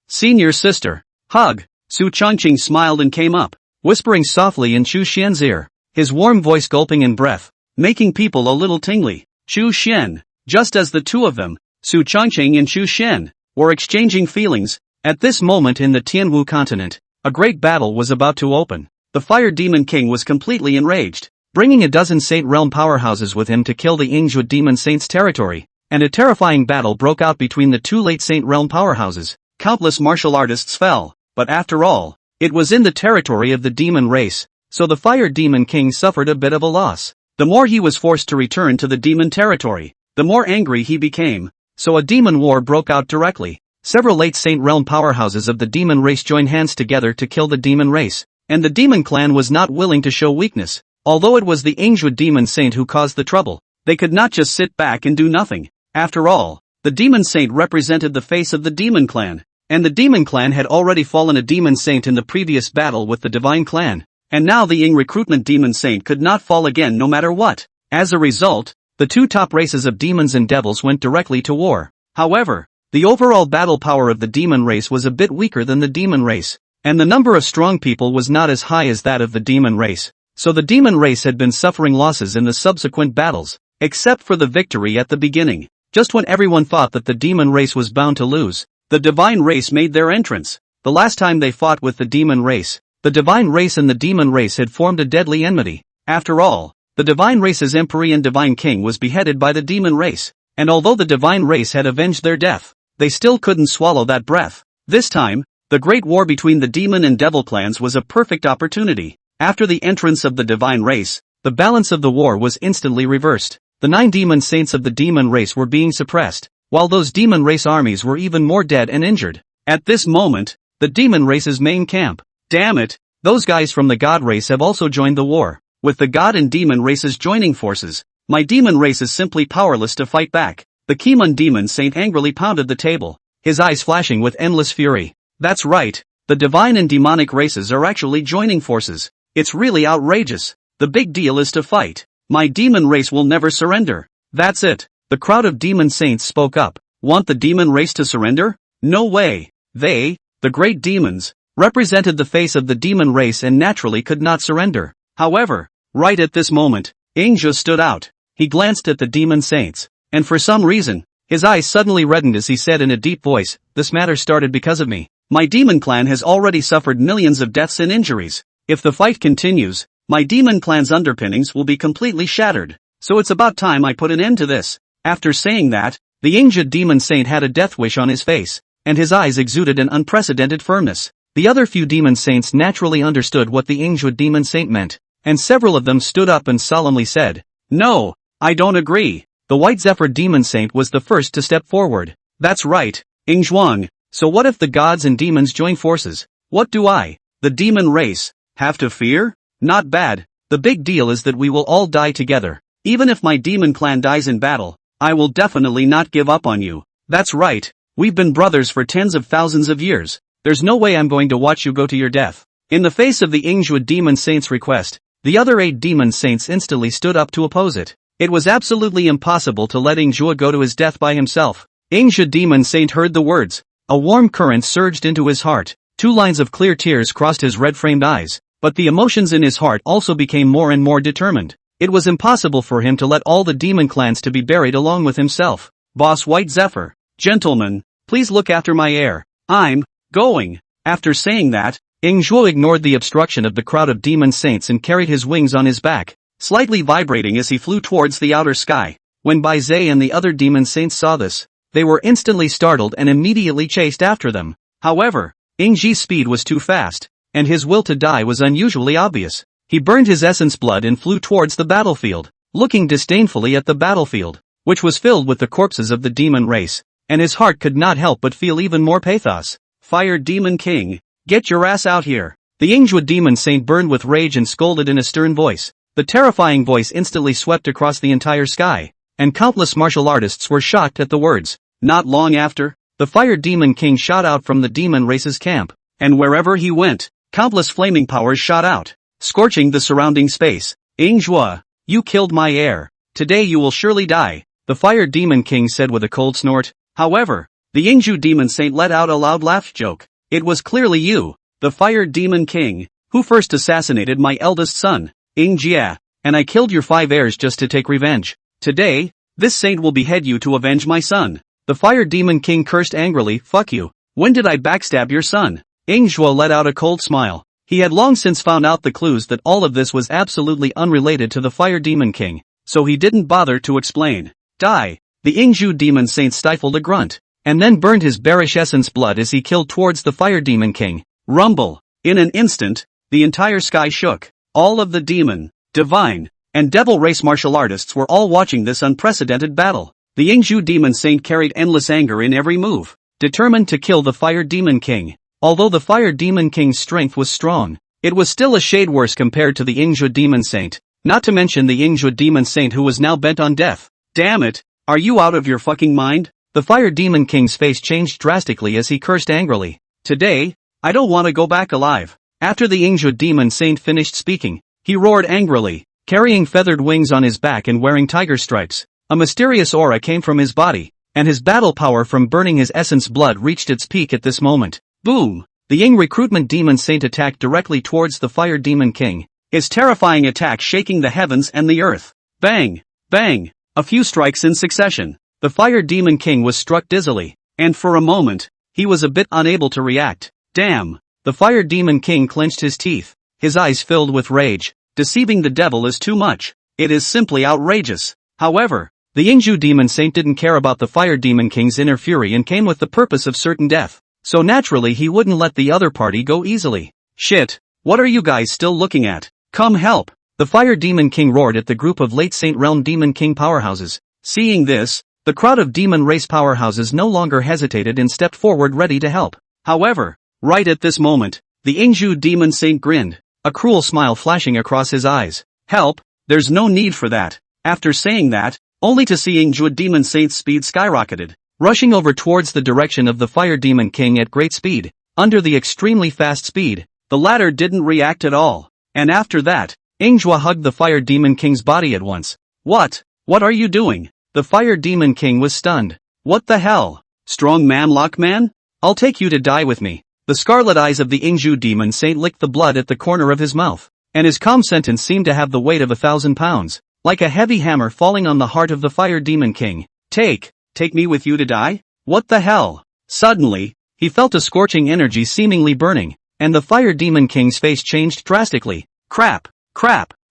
Senior sister. Hug. Su Changqing smiled and came up, whispering softly in Chu Xian's ear, his warm voice gulping in breath, making people a little tingly. Chu Xian. Just as the two of them, Su Changqing and Chu Xian, were exchanging feelings, at this moment in the Tianwu continent, a great battle was about to open. The Fire Demon King was completely enraged, bringing a dozen Saint Realm powerhouses with him to kill the Yingzhou Demon Saint's territory, and a terrifying battle broke out between the 2 late Saint Realm powerhouses. Countless martial artists fell, but after all, it was in the territory of the demon race, so the Fire Demon King suffered a bit of a loss. The more he was forced to return to the demon territory, the more angry he became, so a demon war broke out directly. Several late Saint Realm powerhouses of the demon race joined hands together to kill the demon race, and the demon clan was not willing to show weakness. Although it was the Yingzhou Demon Saint who caused the trouble, they could not just sit back and do nothing. After all, the Demon Saint represented the face of the Demon Clan, and the Demon Clan had already fallen a Demon Saint in the previous battle with the Divine Clan, and now the Ying Recruitment Demon Saint could not fall again no matter what. As a result, the 2 top races of demons and devils went directly to war. However, the overall battle power of the demon race was a bit weaker than the demon race, and the number of strong people was not as high as that of the demon race, so the demon race had been suffering losses in the subsequent battles, except for the victory at the beginning. Just when everyone thought that the demon race was bound to lose, the divine race made their entrance. The last time they fought with the demon race, the divine race and the demon race had formed a deadly enmity. After all, the divine race's emperor and divine king was beheaded by the demon race, and although the divine race had avenged their death, they still couldn't swallow that breath. This time, the great war between the demon and devil clans was a perfect opportunity. After the entrance of the divine race, the balance of the war was instantly reversed. The 9 demon saints of the demon race were being suppressed, while those demon race armies were even more dead and injured. At this moment, the demon race's main camp. Damn it, those guys from the god race have also joined the war. With the god and demon races joining forces, my demon race is simply powerless to fight back. The Kimun Demon Saint angrily pounded the table, his eyes flashing with endless fury. That's right, the divine and demonic races are actually joining forces. It's really outrageous. The big deal is to fight. My demon race will never surrender. That's it. The crowd of demon saints spoke up. Want the demon race to surrender? No way. They, the great demons, represented the face of the demon race and naturally could not surrender. However, right at this moment, Yingzhou stood out. He glanced at the demon saints, and for some reason, his eyes suddenly reddened as he said in a deep voice, "This matter started because of me. My demon clan has already suffered millions of deaths and injuries. If the fight continues, my demon clan's underpinnings will be completely shattered. So it's about time I put an end to this." After saying that, the Yingzhou demon saint had a death wish on his face, and his eyes exuded an unprecedented firmness. The other few demon saints naturally understood what the Yingzhou demon saint meant, and several of them stood up and solemnly said, "No, I don't agree." The White Zephyr demon saint was the first to step forward. "That's right, Yingzhuang. So what if the gods and demons join forces? What do I, the demon race, have to fear? Not bad. The big deal is that we will all die together. Even if my demon clan dies in battle, I will definitely not give up on you. That's right, we've been brothers for tens of thousands of years. There's no way I'm going to watch you go to your death." In the face of the Yingzhou demon saint's request, the other 8 demon saints instantly stood up to oppose it. It was absolutely impossible to let Ingjue go to his death by himself. Ingjue Demon Saint heard the words. A warm current surged into his heart. 2 lines of clear tears crossed his red-framed eyes. But the emotions in his heart also became more and more determined. It was impossible for him to let all the demon clans to be buried along with himself. Boss White Zephyr. Gentlemen, please look after my heir. I'm going. After saying that, Ingjue ignored the obstruction of the crowd of demon saints and carried his wings on his back, slightly vibrating as he flew towards the outer sky. When Bai Zhe and the other demon saints saw this, they were instantly startled and immediately chased after them. However, Ingji's speed was too fast, and his will to die was unusually obvious. He burned his essence blood and flew towards the battlefield, looking disdainfully at the battlefield, which was filled with the corpses of the demon race, and his heart could not help but feel even more pathos. Fire Demon King, get your ass out here. The Ingjue Demon Saint burned with rage and scolded in a stern voice. The terrifying voice instantly swept across the entire sky, and countless martial artists were shocked at the words. Not long after, the Fire Demon King shot out from the demon race's camp, and wherever he went, countless flaming powers shot out, scorching the surrounding space. Ingjue, you killed my heir. Today you will surely die, the Fire Demon King said with a cold snort. However, the Ingjue Demon Saint let out a loud laugh joke. It was clearly you, the Fire Demon King, who first assassinated my eldest son, Ingjue, and I killed your 5 heirs just to take revenge. Today, this saint will behead you to avenge my son. The Fire Demon King cursed angrily. Fuck you. When did I backstab your son? Ingjue let out a cold smile. He had long since found out the clues that all of this was absolutely unrelated to the Fire Demon King, so he didn't bother to explain. Die. The Ingjue Demon Saint stifled a grunt, and then burned his bearish essence blood as he killed towards the Fire Demon King. Rumble. In an instant, the entire sky shook. All of the demon, divine, and devil race martial artists were all watching this unprecedented battle. The Ingjue Demon Saint carried endless anger in every move, determined to kill the Fire Demon King. Although the Fire Demon King's strength was strong, it was still a shade worse compared to the Ingjue Demon Saint, not to mention the Ingjue Demon Saint who was now bent on death. Damn it, are you out of your fucking mind? The Fire Demon King's face changed drastically as he cursed angrily. Today, I don't want to go back alive. After the Ingjue Demon Saint finished speaking, he roared angrily, carrying feathered wings on his back and wearing tiger stripes. A mysterious aura came from his body, and his battle power from burning his essence blood reached its peak at this moment. Boom! The Ying Recruitment Demon Saint attacked directly towards the Fire Demon King, his terrifying attack shaking the heavens and the earth. Bang! Bang! A few strikes in succession. The Fire Demon King was struck dizzily, and for a moment, he was a bit unable to react. Damn! The Fire Demon King clenched his teeth, his eyes filled with rage. Deceiving the devil is too much. It is simply outrageous. However, the Ingjue Demon Saint didn't care about the Fire Demon King's inner fury and came with the purpose of certain death. So naturally he wouldn't let the other party go easily. Shit, what are you guys still looking at? Come help! The Fire Demon King roared at the group of late Saint Realm Demon King powerhouses. Seeing this, the crowd of demon race powerhouses no longer hesitated and stepped forward ready to help. However, right at this moment, the Ingjue Demon Saint grinned, a cruel smile flashing across his eyes. Help? There's no need for that. After saying that, only to see Ingjue Demon Saint's speed skyrocketed, rushing over towards the direction of the Fire Demon King at great speed. Under the extremely fast speed, the latter didn't react at all, and after that, Ingjue hugged the Fire Demon King's body at once. What? What are you doing? The Fire Demon King was stunned. What the hell? Strong man lock man? I'll take you to die with me. The scarlet eyes of the Ingjue Demon Saint licked the blood at the corner of his mouth, and his calm sentence seemed to have the weight of 1,000 pounds, like a heavy hammer falling on the heart of the Fire Demon King. Take me with you to die? What the hell? Suddenly, he felt a scorching energy seemingly burning, and the Fire Demon King's face changed drastically. Crap!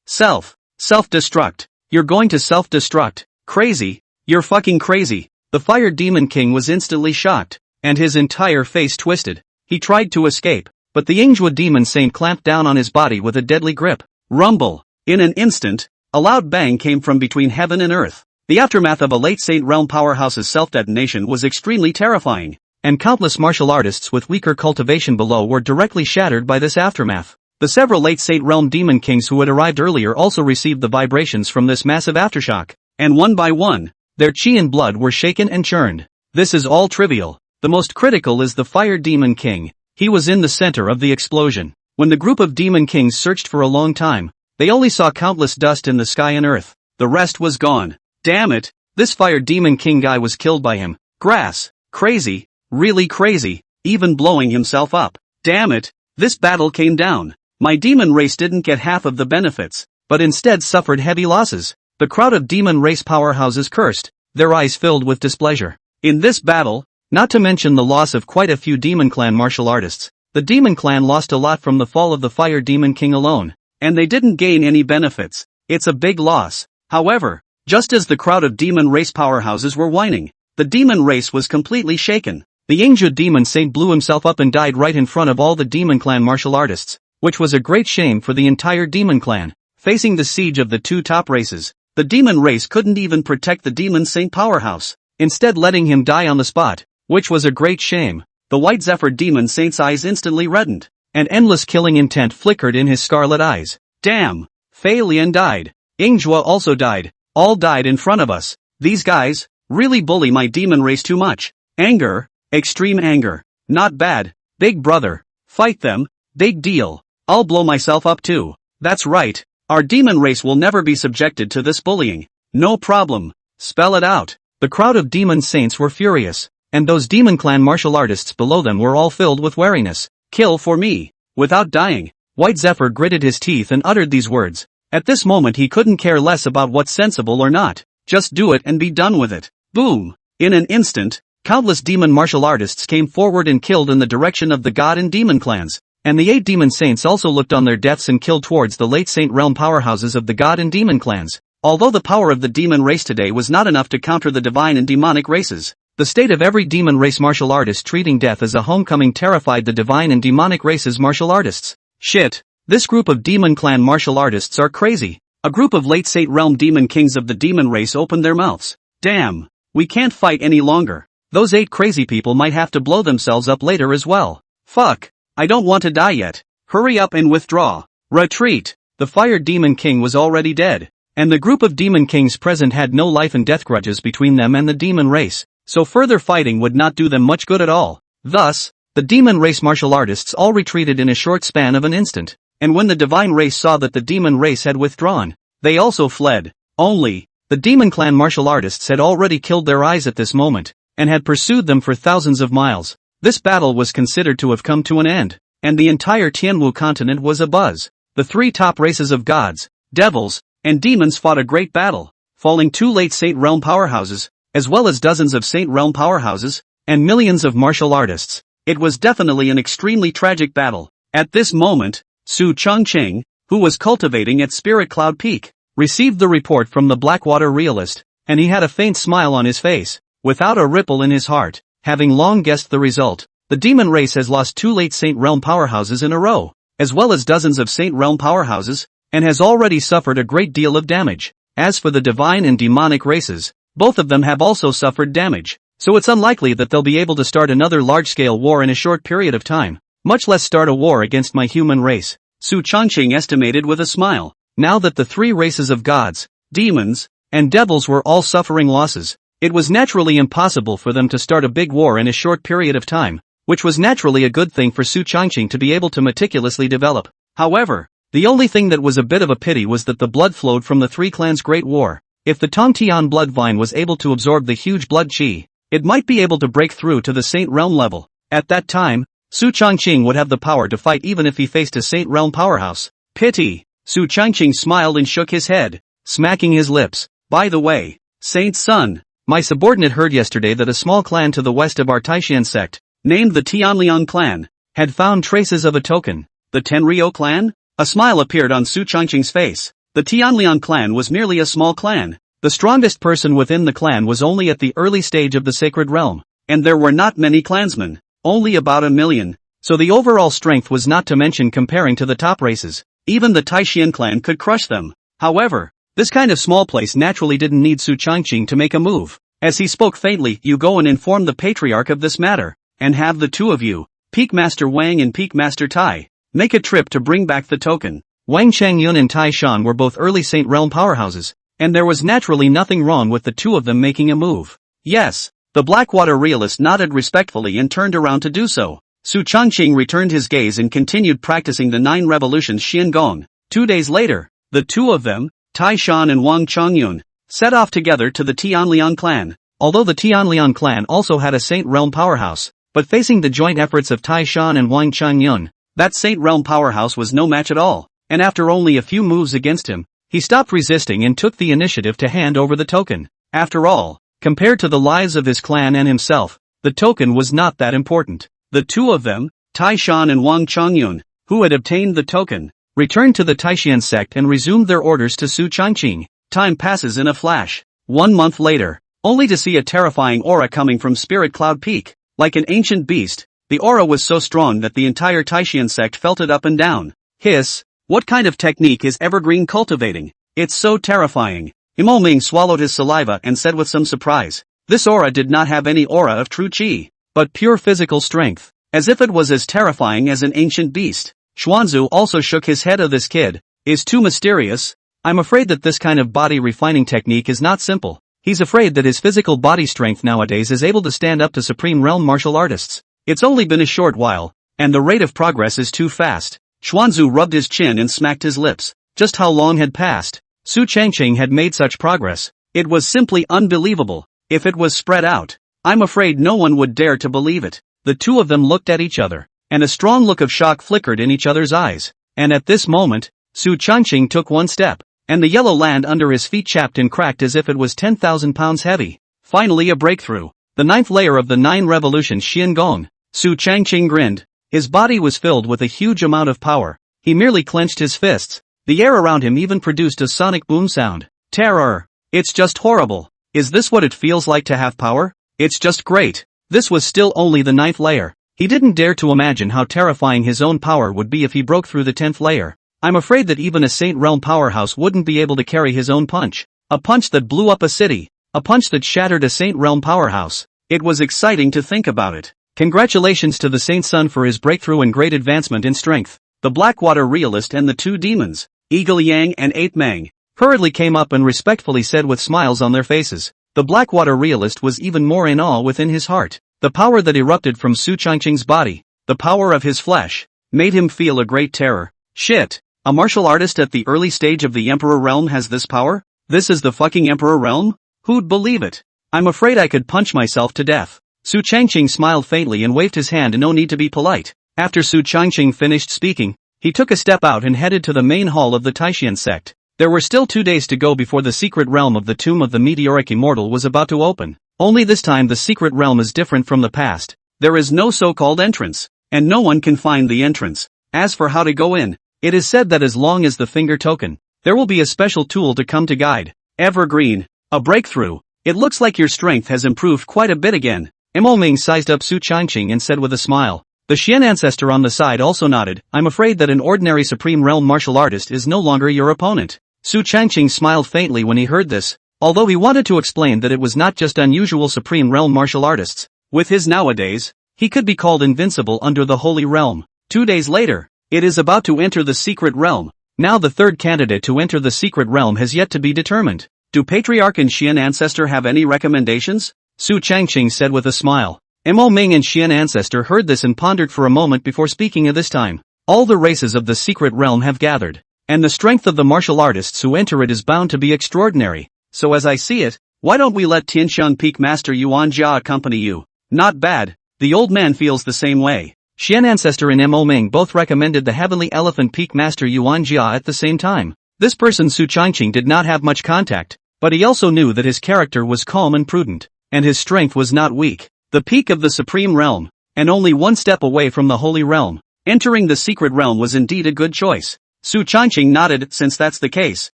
Self-destruct. You're going to self-destruct. Crazy. You're fucking crazy. The Fire Demon King was instantly shocked, and his entire face twisted. He tried to escape, but the Ingjue Demon Saint clamped down on his body with a deadly grip. Rumble. In an instant, a loud bang came from between heaven and earth. The aftermath of a late Saint Realm powerhouse's self-detonation was extremely terrifying, and countless martial artists with weaker cultivation below were directly shattered by this aftermath. The several late Saint Realm Demon Kings who had arrived earlier also received the vibrations from this massive aftershock, and one by one, their chi and blood were shaken and churned. This is all trivial. The most critical is the Fire Demon King. He was in the center of the explosion. When the group of Demon Kings searched for a long time, they only saw countless dust in the sky and earth. the rest was gone. Damn it, this fire demon king guy was killed by him. Grass. Crazy, really crazy, even blowing himself up. Damn it, this battle came down. My demon race didn't get half of the benefits, but instead suffered heavy losses. The crowd of demon race powerhouses cursed, their eyes filled with displeasure. In this battle, not to mention the loss of quite a few demon clan martial artists, the demon clan lost a lot from the fall of the fire demon king alone, and they didn't gain any benefits. It's a big loss. However, just as the crowd of demon race powerhouses were whining, the demon race was completely shaken. The Yingzhu demon saint blew himself up and died right in front of all the demon clan martial artists, which was a great shame for the entire demon clan. Facing the siege of the two top races, the demon race couldn't even protect the demon saint powerhouse, instead letting him die on the spot, which was a great shame. The white Zephyr demon saint's eyes instantly reddened, and endless killing intent flickered in his scarlet eyes. Damn! Fei Lian died. Yingzhua also died. All died in front of us. These guys really bully my demon race too much. Anger, extreme anger. Not bad. Big brother. Fight them. Big deal. I'll blow myself up too. That's right. Our demon race will never be subjected to this bullying. No problem. Spell it out. The crowd of demon saints were furious, and those demon clan martial artists below them were all filled with wariness. Kill for me. Without dying, White Zephyr gritted his teeth and uttered these words. At this moment he couldn't care less about what's sensible or not. Just do it and be done with it. Boom! In an instant, countless demon martial artists came forward and killed in the direction of the god and demon clans, and the 8 demon saints also looked on their deaths and killed towards the late saint realm powerhouses of the god and demon clans. Although the power of the demon race today was not enough to counter the divine and demonic races, the state of every demon race martial artist treating death as a homecoming terrified the divine and demonic races martial artists. Shit, this group of demon clan martial artists are crazy. A group of late saint realm demon kings of the demon race opened their mouths. Damn, we can't fight any longer. Those 8 crazy people might have to blow themselves up later as well. Fuck, I don't want to die yet. Hurry up and withdraw. Retreat. The fire demon king was already dead, and the group of demon kings present had no life and death grudges between them and the demon race, so further fighting would not do them much good at all. Thus, the demon race martial artists all retreated in a short span of an instant, and when the divine race saw that the demon race had withdrawn, they also fled. Only, the demon clan martial artists had already killed their eyes at this moment, and had pursued them for thousands of miles. This battle was considered to have come to an end, and the entire Tianwu continent was abuzz. The 3 top races of gods, devils, and demons fought a great battle, falling 2 late saint realm powerhouses, as well as dozens of saint realm powerhouses, and millions of martial artists. It was definitely an extremely tragic battle. At this moment, Su Chongqing, who was cultivating at Spirit Cloud Peak, received the report from the Blackwater realist, and he had a faint smile on his face, without a ripple in his heart, having long guessed the result. The demon race has lost 2 late saint realm powerhouses in a row, as well as dozens of saint realm powerhouses, and has already suffered a great deal of damage. As for the divine and demonic races, both of them have also suffered damage, so it's unlikely that they'll be able to start another large-scale war in a short period of time, much less start a war against my human race. Su Chongqing estimated with a smile. Now that the 3 races of gods, demons, and devils were all suffering losses, it was naturally impossible for them to start a big war in a short period of time, which was naturally a good thing for Su Chongqing to be able to meticulously develop. However, the only thing that was a bit of a pity was that the blood flowed from the 3 clans' great war. If the Tongtian blood vine was able to absorb the huge blood qi, it might be able to break through to the Saint Realm level. At that time, Su Chongqing would have the power to fight even if he faced a Saint Realm powerhouse. Pity. Su Chongqing smiled and shook his head, smacking his lips. By the way, Saint's son, my subordinate heard yesterday that a small clan to the west of our Taishan sect, named the Tianliang clan, had found traces of a token. The Tenryou clan? A smile appeared on Su Chongqing's face. The Tianliang clan was merely a small clan. The strongest person within the clan was only at the early stage of the sacred realm, and there were not many clansmen, only about 1 million, so the overall strength was not to mention comparing to the top races. Even the Taishan clan could crush them. However, this kind of small place naturally didn't need Su Chongqing to make a move. As he spoke faintly, you go and inform the patriarch of this matter, and have the 2 of you, Peak Master Wang and Peak Master Tai, make a trip to bring back the token. Wang Changyun and Tai Shan were both early Saint Realm powerhouses, and there was naturally nothing wrong with the 2 of them making a move. Yes, the Blackwater realist nodded respectfully and turned around to do so. Su Chongqing returned his gaze and continued practicing the 9 revolutions Xian Gong. 2 days later, the 2 of them, Tai Shan and Wang Chongyun, set off together to the Tianliang clan. Although the Tianliang clan also had a Saint Realm powerhouse, but facing the joint efforts of Tai Shan and Wang Chongyun, that Saint Realm powerhouse was no match at all, and after only a few moves against him, he stopped resisting and took the initiative to hand over the token. After all, compared to the lives of his clan and himself, the token was not that important. The two of them, Tai Shan and Wang Chongyun, who had obtained the token, returned to the Taishan sect and resumed their orders to Su Changqing. Time passes in a flash. 1 month later, only to see a terrifying aura coming from Spirit Cloud Peak. Like an ancient beast, the aura was so strong that the entire Taishan sect felt it up and down. Hiss, what kind of technique is Evergreen cultivating? It's so terrifying. Imo Ming swallowed his saliva and said with some surprise, this aura did not have any aura of true chi, but pure physical strength, as if it was as terrifying as an ancient beast. Xuanzu also shook his head of this kid, is too mysterious. I'm afraid that this kind of body refining technique is not simple. He's afraid that his physical body strength nowadays is able to stand up to Supreme Realm martial artists. It's only been a short while, and the rate of progress is too fast. Xuanzu rubbed his chin and smacked his lips. Just how long had passed? Su Changqing had made such progress. It was simply unbelievable. If it was spread out, I'm afraid no one would dare to believe it. The two of them looked at each other, and a strong look of shock flickered in each other's eyes. And at this moment, Su Changqing took one step, and the yellow land under his feet chapped and cracked as if it was 10,000 pounds heavy. Finally a breakthrough. The 9th layer of the 9 revolutions Xian Gong. Su Changqing grinned. His body was filled with a huge amount of power. He merely clenched his fists. The air around him even produced a sonic boom sound. Terror. It's just horrible. Is this what it feels like to have power? It's just great. This was still only the 9th layer. He didn't dare to imagine how terrifying his own power would be if he broke through the 10th layer. I'm afraid that even a Saint Realm powerhouse wouldn't be able to carry his own punch. A punch that blew up a city. A punch that shattered a Saint Realm powerhouse. It was exciting to think about it. Congratulations to the Saint Sun for his breakthrough and great advancement in strength. The Blackwater Realist and the two demons, Eagle Yang and Ape Mang, hurriedly came up and respectfully said with smiles on their faces. The Blackwater Realist was even more in awe within his heart. The power that erupted from Su Changqing's body, the power of his flesh, made him feel a great terror. Shit, a martial artist at the early stage of the Emperor Realm has this power? This is the fucking Emperor Realm? Who'd believe it? I'm afraid I could punch myself to death. Su Changqing smiled faintly and waved his hand in no need to be polite. After Su Changqing finished speaking, he took a step out and headed to the main hall of the Taishan sect. There were still 2 days to go before the secret realm of the Tomb of the Meteoric Immortal was about to open. Only this time the secret realm is different from the past. There is no so-called entrance, and no one can find the entrance. As for how to go in, it is said that as long as the finger token, there will be a special tool to come to guide. Evergreen, a breakthrough. It looks like your strength has improved quite a bit again. Imo Ming sized up Su Changqing and said with a smile. The Xian ancestor on the side also nodded. I'm afraid that an ordinary Supreme Realm martial artist is no longer your opponent. Su Changqing smiled faintly when he heard this, although he wanted to explain that it was not just unusual Supreme Realm martial artists. With his nowadays, he could be called invincible under the Holy Realm. 2 days later, it is about to enter the secret realm. Now the third candidate to enter the secret realm has yet to be determined. Do Patriarch and Xian ancestor have any recommendations? Su Changqing said with a smile. Imo Ming and Xian ancestor heard this and pondered for a moment before speaking of this time. All the races of the secret realm have gathered, and the strength of the martial artists who enter it is bound to be extraordinary. So as I see it, why don't we let Tianshan Peak Master Yuan Jia accompany you? Not bad. The old man feels the same way. Xian ancestor and Imo Ming both recommended the Heavenly Elephant Peak Master Yuan Jia at the same time. This person Su Changqing did not have much contact, but he also knew that his character was calm and prudent, and his strength was not weak. The peak of the Supreme Realm, and only one step away from the Holy Realm. Entering the secret realm was indeed a good choice. Su Changqing nodded. Since that's the case,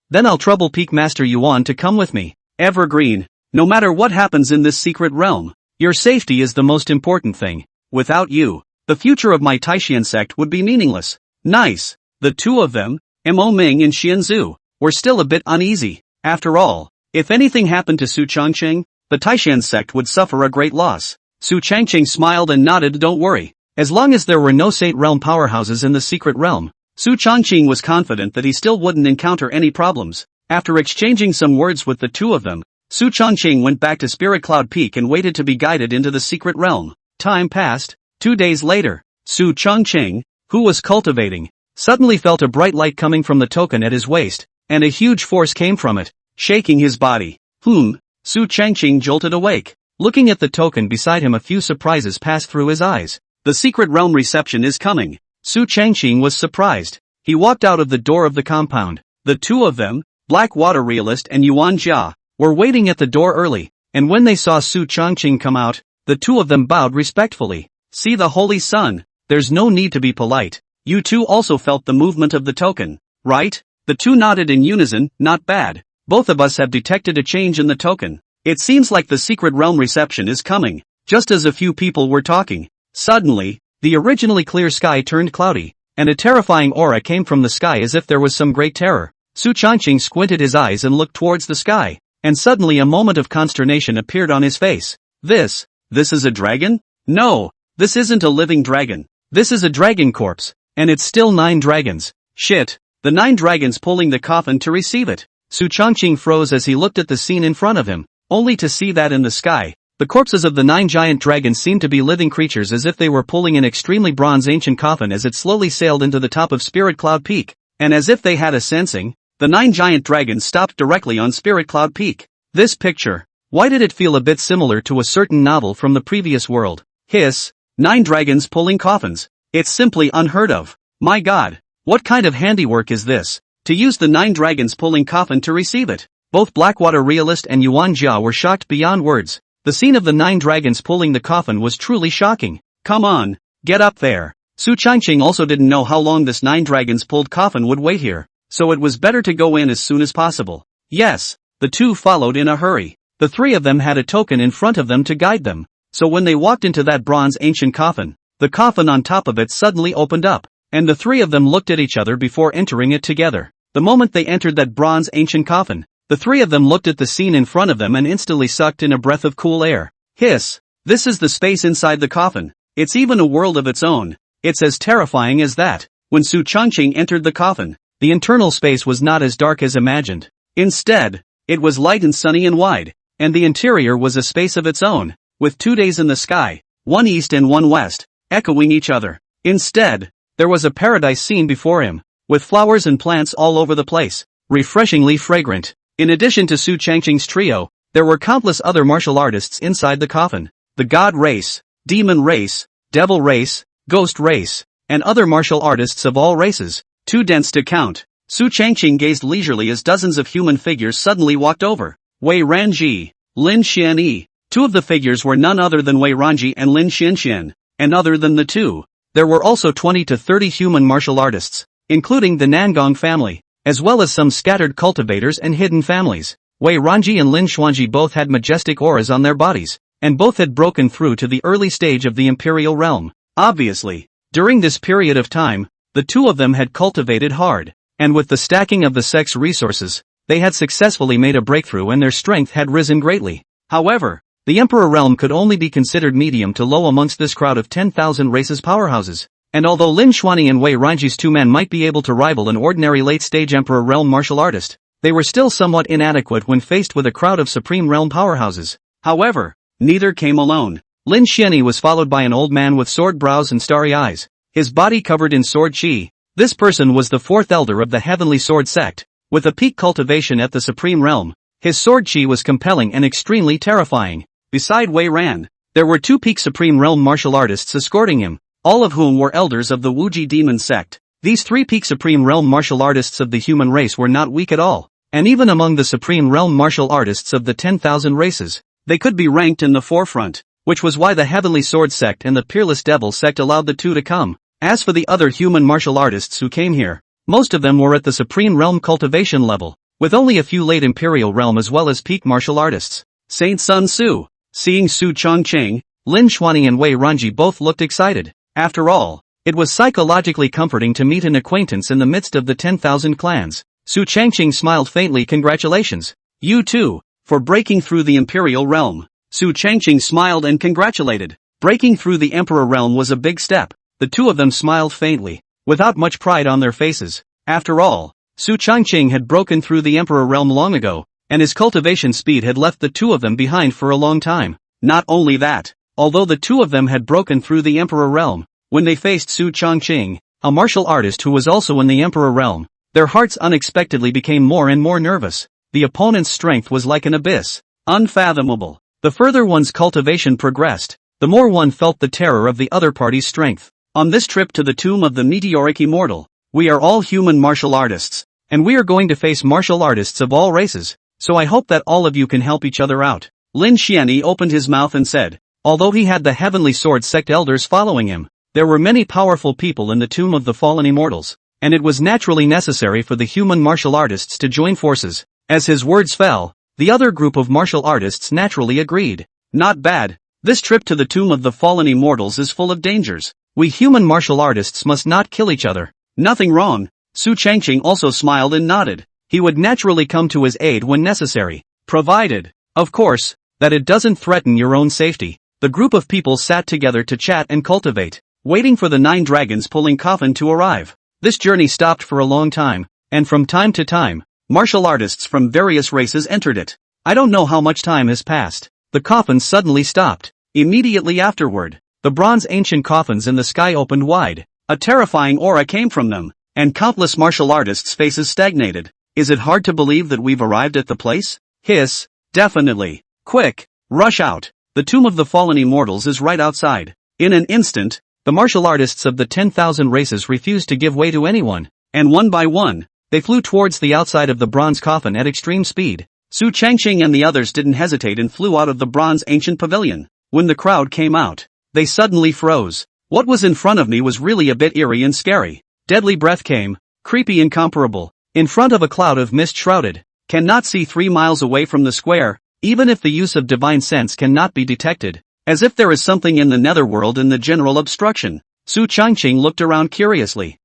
then I'll trouble Peak Master Yuan to come with me. Evergreen, no matter what happens in this secret realm, your safety is the most important thing. Without you, the future of my Taishan sect would be meaningless. Nice. The two of them, Imo Ming and Xianzu, were still a bit uneasy. After all, if anything happened to Su Changqing, the Taishan sect would suffer a great loss. Su Changqing smiled and nodded. Don't worry. As long as there were no Saint Realm powerhouses in the secret realm, Su Changqing was confident that he still wouldn't encounter any problems. After exchanging some words with the two of them, Su Changqing went back to Spirit Cloud Peak and waited to be guided into the secret realm. Time passed. 2 days later, Su Changqing, who was cultivating, suddenly felt a bright light coming from the token at his waist, and a huge force came from it, shaking his body. Su Changqing jolted awake. Looking at the token beside him, a few surprises passed through his eyes. The secret realm reception is coming. Su Changqing was surprised. He walked out of the door of the compound. The two of them, Black Water Realist and Yuan Jia, were waiting at the door early, and when they saw Su Changqing come out, the two of them bowed respectfully. See the Holy Sun, there's no need to be polite. You two also felt the movement of the token, right? The two nodded in unison. Not bad. Both of us have detected a change in the token. It seems like the secret realm reception is coming. Just as a few people were talking, suddenly, the originally clear sky turned cloudy, and a terrifying aura came from the sky as if there was some great terror. Su Changqing squinted his eyes and looked towards the sky, and suddenly a moment of consternation appeared on his face. This is a dragon? No, this isn't a living dragon. This is a dragon corpse, and it's still 9 dragons. Shit, the 9 dragons pulling the coffin to receive it. Su Changqing froze as he looked at the scene in front of him, only to see that in the sky, the corpses of the 9 giant dragons seemed to be living creatures, as if they were pulling an extremely bronze ancient coffin as it slowly sailed into the top of Spirit Cloud Peak, and as if they had a sensing, the 9 giant dragons stopped directly on Spirit Cloud Peak. This picture, why did it feel a bit similar to a certain novel from the previous world? Hiss, 9 dragons pulling coffins. It's simply unheard of. My god, what kind of handiwork is this? To use the 9 dragons pulling coffin to receive it. Both Blackwater Realist and Yuan Jia were shocked beyond words. The scene of the 9 dragons pulling the coffin was truly shocking. Come on, get up there. Su Changqing also didn't know how long this 9 dragons pulled coffin would wait here, so it was better to go in as soon as possible. Yes, the two followed in a hurry. The 3 of them had a token in front of them to guide them, so when they walked into that bronze ancient coffin, the coffin on top of it suddenly opened up, and the 3 of them looked at each other before entering it together. The moment they entered that bronze ancient coffin, the 3 of them looked at the scene in front of them and instantly sucked in a breath of cool air. Hiss! This is the space inside the coffin. It's even a world of its own. It's as terrifying as that. When Su Changqing entered the coffin, the internal space was not as dark as imagined. Instead, it was light and sunny and wide, and the interior was a space of its own, with 2 days in the sky, one east and one west, echoing each other. Instead, there was a paradise scene before him, with flowers and plants all over the place, refreshingly fragrant. In addition to Su Changqing's trio, there were countless other martial artists inside the coffin. The god race, demon race, devil race, ghost race, and other martial artists of all races, too dense to count. Su Changqing gazed leisurely as dozens of human figures suddenly walked over. Wei Ranji, Lin Xianyi. 2 of the figures were none other than Wei Ranji and Lin Xianxian, and other than the two, there were also 20 to 30 human martial artists, including the Nangong family, as well as some scattered cultivators and hidden families. Wei Ranji and Lin Xuanji both had majestic auras on their bodies, and both had broken through to the early stage of the imperial realm. Obviously, during this period of time, the two of them had cultivated hard, and with the stacking of the sex resources, they had successfully made a breakthrough and their strength had risen greatly. However, the Emperor realm could only be considered medium to low amongst this crowd of 10,000 races powerhouses, and although Lin Xuanyi and Wei Ranji's 2 men might be able to rival an ordinary late-stage Emperor realm martial artist, they were still somewhat inadequate when faced with a crowd of Supreme Realm powerhouses. However, neither came alone. Lin Xianyi was followed by an old man with sword brows and starry eyes, his body covered in sword qi. This person was the 4th elder of the Heavenly Sword sect, with a peak cultivation at the Supreme Realm. His sword qi was compelling and extremely terrifying. Beside Wei Ran, there were 2 peak Supreme Realm martial artists escorting him, all of whom were elders of the Wuji Demon sect. These 3 peak Supreme Realm martial artists of the human race were not weak at all, and even among the Supreme Realm martial artists of the 10,000 races, they could be ranked in the forefront, which was why the Heavenly Sword sect and the Peerless Devil sect allowed the 2 to come. As for the other human martial artists who came here, most of them were at the Supreme Realm cultivation level, with only a few late Imperial Realm as well as peak martial artists. Saint Sun Su. Seeing Su Changqing, Lin Xuanyi and Wei Ranji both looked excited. After all, it was psychologically comforting to meet an acquaintance in the midst of the 10,000 clans. Su Changqing smiled faintly. Congratulations, you too, for breaking through the Imperial Realm. Su Changqing smiled and congratulated. Breaking through the Emperor Realm was a big step. The 2 of them smiled faintly, without much pride on their faces. After all, Su Changqing had broken through the Emperor Realm long ago, and his cultivation speed had left the 2 of them behind for a long time. Not only that, although the 2 of them had broken through the Emperor Realm, when they faced Su Changqing, a martial artist who was also in the Emperor Realm, Their hearts unexpectedly became more and more nervous. The opponent's strength was like an abyss. Unfathomable. The further one's cultivation progressed, the more one felt the terror of the other party's strength. On this trip to the tomb of the meteoric immortal, we are all human martial artists, and we are going to face martial artists of all races, so I hope that all of you can help each other out. Lin Xianyi opened his mouth and said, although he had the Heavenly Sword sect elders following him, there were many powerful people in the tomb of the fallen immortals, and it was naturally necessary for the human martial artists to join forces. As his words fell, the other group of martial artists naturally agreed. Not bad. This trip to the tomb of the fallen immortals is full of dangers. We human martial artists must not kill each other. Nothing wrong. Su Changqing also smiled and nodded. He would naturally come to his aid when necessary, provided, of course, that it doesn't threaten your own safety. The group of people sat together to chat and cultivate, waiting for the 9 dragons pulling coffin to arrive. This journey stopped for a long time, and from time to time, martial artists from various races entered it. I don't know how much time has passed. The coffins suddenly stopped. Immediately afterward, the bronze ancient coffins in the sky opened wide. A terrifying aura came from them, and countless martial artists' faces stagnated. Is it hard to believe that we've arrived at the place? Hiss. Definitely. Quick, rush out. The tomb of the fallen immortals is right outside. In an instant, the martial artists of the 10,000 races refused to give way to anyone, and one by one, they flew towards the outside of the bronze coffin at extreme speed. Su Changqing and the others didn't hesitate and flew out of the bronze ancient pavilion. When the crowd came out, they suddenly froze. What was in front of me was really a bit eerie and scary. Deadly breath came, creepy incomparable, in front of a cloud of mist shrouded. Cannot see 3 miles away from the square, even if the use of divine sense cannot be detected. As if there is something in the netherworld in the general obstruction. Su Changqing looked around curiously.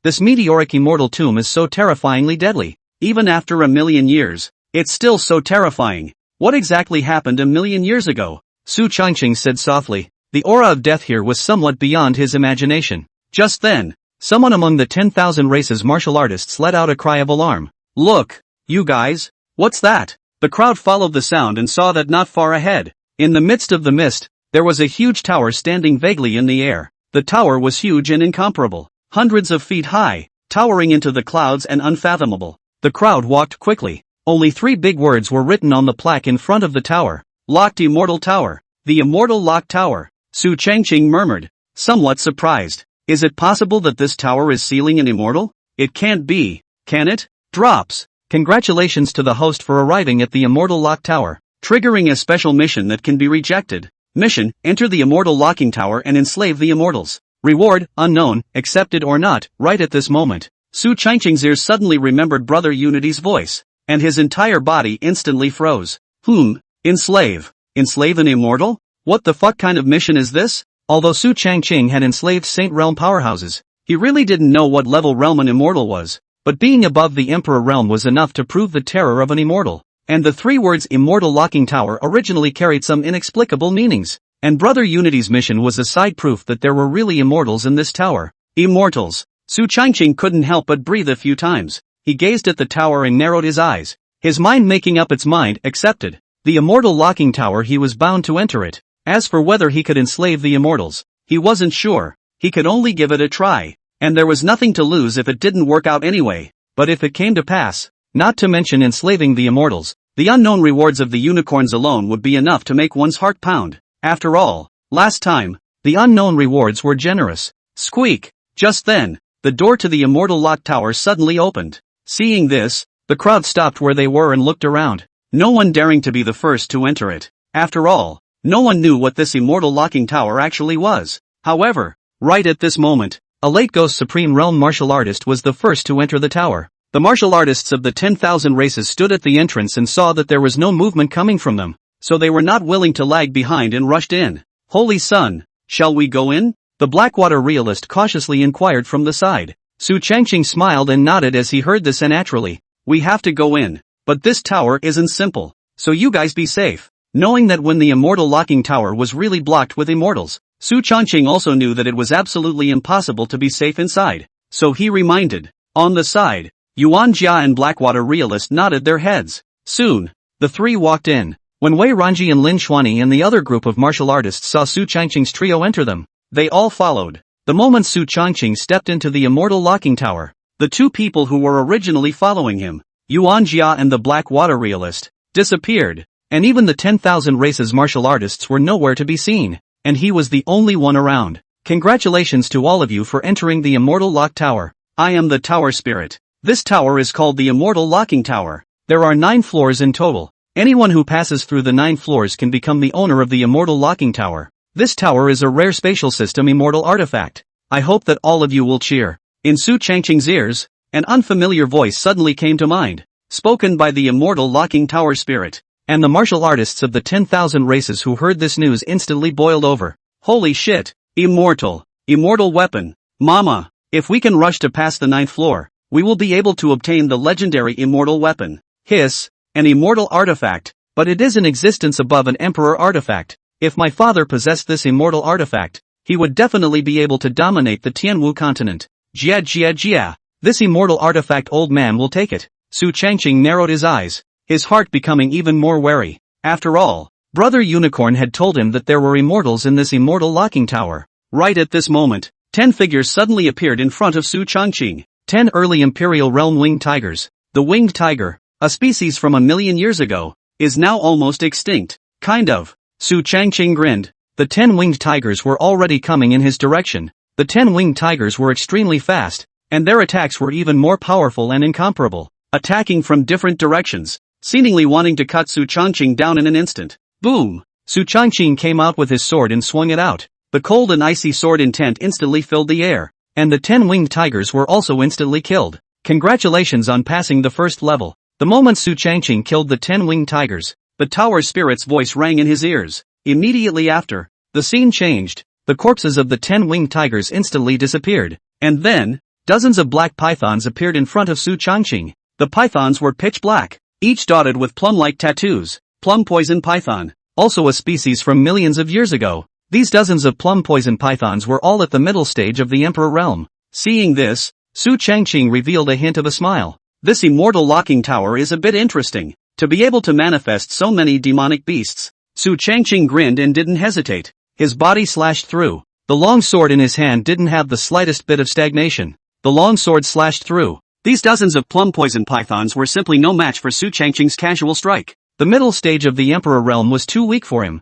This meteoric immortal tomb is so terrifyingly deadly. Even after 1,000,000 years, it's still so terrifying. What exactly happened 1,000,000 years ago? Su Changqing said softly. The aura of death here was somewhat beyond his imagination. Just then, someone among the 10,000 races martial artists let out a cry of alarm. Look, you guys, what's that? The crowd followed the sound and saw that not far ahead, in the midst of the mist, there was a huge tower standing vaguely in the air. The tower was huge and incomparable, hundreds of feet high, towering into the clouds and unfathomable. The crowd walked quickly. Only 3 big words were written on the plaque in front of the tower. Locked Immortal Tower. The Immortal Locked Tower. Su Changqing murmured, somewhat surprised. Is it possible that this tower is sealing an immortal? It can't be, can it? Drops. Congratulations to the host for arriving at the Immortal Lock Tower, triggering a special mission that can be rejected. Mission, enter the Immortal Locking Tower and enslave the immortals. Reward, unknown, accepted or not. Right at this moment, Su Changqing's ears suddenly remembered Brother Unity's voice, and his entire body instantly froze. Enslave. Enslave an immortal? What the fuck kind of mission is this? Although Su Changqing had enslaved Saint Realm powerhouses, he really didn't know what level realm an immortal was, but being above the Emperor realm was enough to prove the terror of an immortal. And the 3 words Immortal Locking Tower originally carried some inexplicable meanings, and Brother Unity's mission was a side proof that there were really immortals in this tower. Immortals. Su Changqing couldn't help but breathe a few times. He gazed at the tower and narrowed his eyes, his mind making up its mind. Accepted. The Immortal Locking Tower, he was bound to enter it. As for whether he could enslave the immortals, he wasn't sure. He could only give it a try, and there was nothing to lose if it didn't work out anyway. But if it came to pass, not to mention enslaving the immortals, the unknown rewards of the unicorns alone would be enough to make one's heart pound. After all, last time, the unknown rewards were generous. Squeak! Just then, the door to the Immortal Lock Tower suddenly opened. Seeing this, the crowd stopped where they were and looked around, no one daring to be the first to enter it. After all, no one knew what this Immortal Locking Tower actually was. However, right at this moment, a late Ghost Supreme Realm martial artist was the first to enter the tower. The martial artists of the 10,000 races stood at the entrance and saw that there was no movement coming from them, so they were not willing to lag behind and rushed in. Holy Sun, shall we go in? The Blackwater realist cautiously inquired from the side. Su Changqing smiled and nodded as he heard this. And naturally, we have to go in, but this tower isn't simple, so you guys be safe. Knowing that when the Immortal Locking Tower was really blocked with immortals, Su Changqing also knew that it was absolutely impossible to be safe inside, so he reminded. On the side, Yuan Jia and Blackwater realist nodded their heads. Soon, the 3 walked in. When Wei Ranji and Lin Xuanyi and the other group of martial artists saw Su Changqing's trio enter them, they all followed. The moment Su Changqing stepped into the Immortal Locking Tower, The two people who were originally following him, Yuanjia and the Black Water Realist, disappeared, and even the 10,000 races martial artists were nowhere to be seen, and he was the only one around. Congratulations to all of you for entering the Immortal Lock Tower. I am the Tower Spirit. This tower is called the Immortal Locking Tower. There are 9 floors in total. Anyone who passes through the 9 floors can become the owner of the Immortal Locking Tower. This tower is a rare spatial system immortal artifact. I hope that all of you will cheer. In Su Changqing's ears, an unfamiliar voice suddenly came to mind, spoken by the Immortal Locking Tower Spirit. And the martial artists of the 10,000 races who heard this news instantly boiled over. Holy shit! Immortal weapon. Mama, if we can rush to pass the 9th floor, we will be able to obtain the legendary immortal weapon. Hiss, an immortal artifact, but it is in existence above an emperor artifact. If my father possessed this immortal artifact, he would definitely be able to dominate the Tianwu continent. Jia. This immortal artifact, old man will take it. Su Changqing narrowed his eyes, his heart becoming even more wary. After all, Brother Unicorn had told him that there were immortals in this immortal locking tower. Right at this moment, 10 figures suddenly appeared in front of Su Changqing. 10 early Imperial Realm winged tigers. The winged tiger, a species from 1,000,000 years ago, is now almost extinct. Kind of. Su Changqing grinned. The 10 winged tigers were already coming in his direction. The 10 winged tigers were extremely fast, and their attacks were even more powerful and incomparable, attacking from different directions, seemingly wanting to cut Su Changqing down in an instant. Boom! Su Changqing came out with his sword and swung it out. The cold and icy sword intent instantly filled the air, and the 10 winged tigers were also instantly killed. Congratulations on passing the first level. The moment Su Changqing killed the 10 winged tigers, the tower spirit's voice rang in his ears. Immediately after, the scene changed. The corpses of the 10 winged tigers instantly disappeared, and then, dozens of black pythons appeared in front of Su Changqing. The pythons were pitch black, each dotted with plum-like tattoos. Plum poison python, also a species from millions of years ago. These dozens of plum poison pythons were all at the middle stage of the Emperor realm. Seeing this, Su Changqing revealed a hint of a smile. This immortal locking tower is a bit interesting. To be able to manifest so many demonic beasts. Su Changqing grinned and didn't hesitate. His body slashed through. The long sword in his hand didn't have the slightest bit of stagnation. The long sword slashed through. These dozens of plum poison pythons were simply no match for Su Changqing's casual strike. The middle stage of the Emperor realm was too weak for him.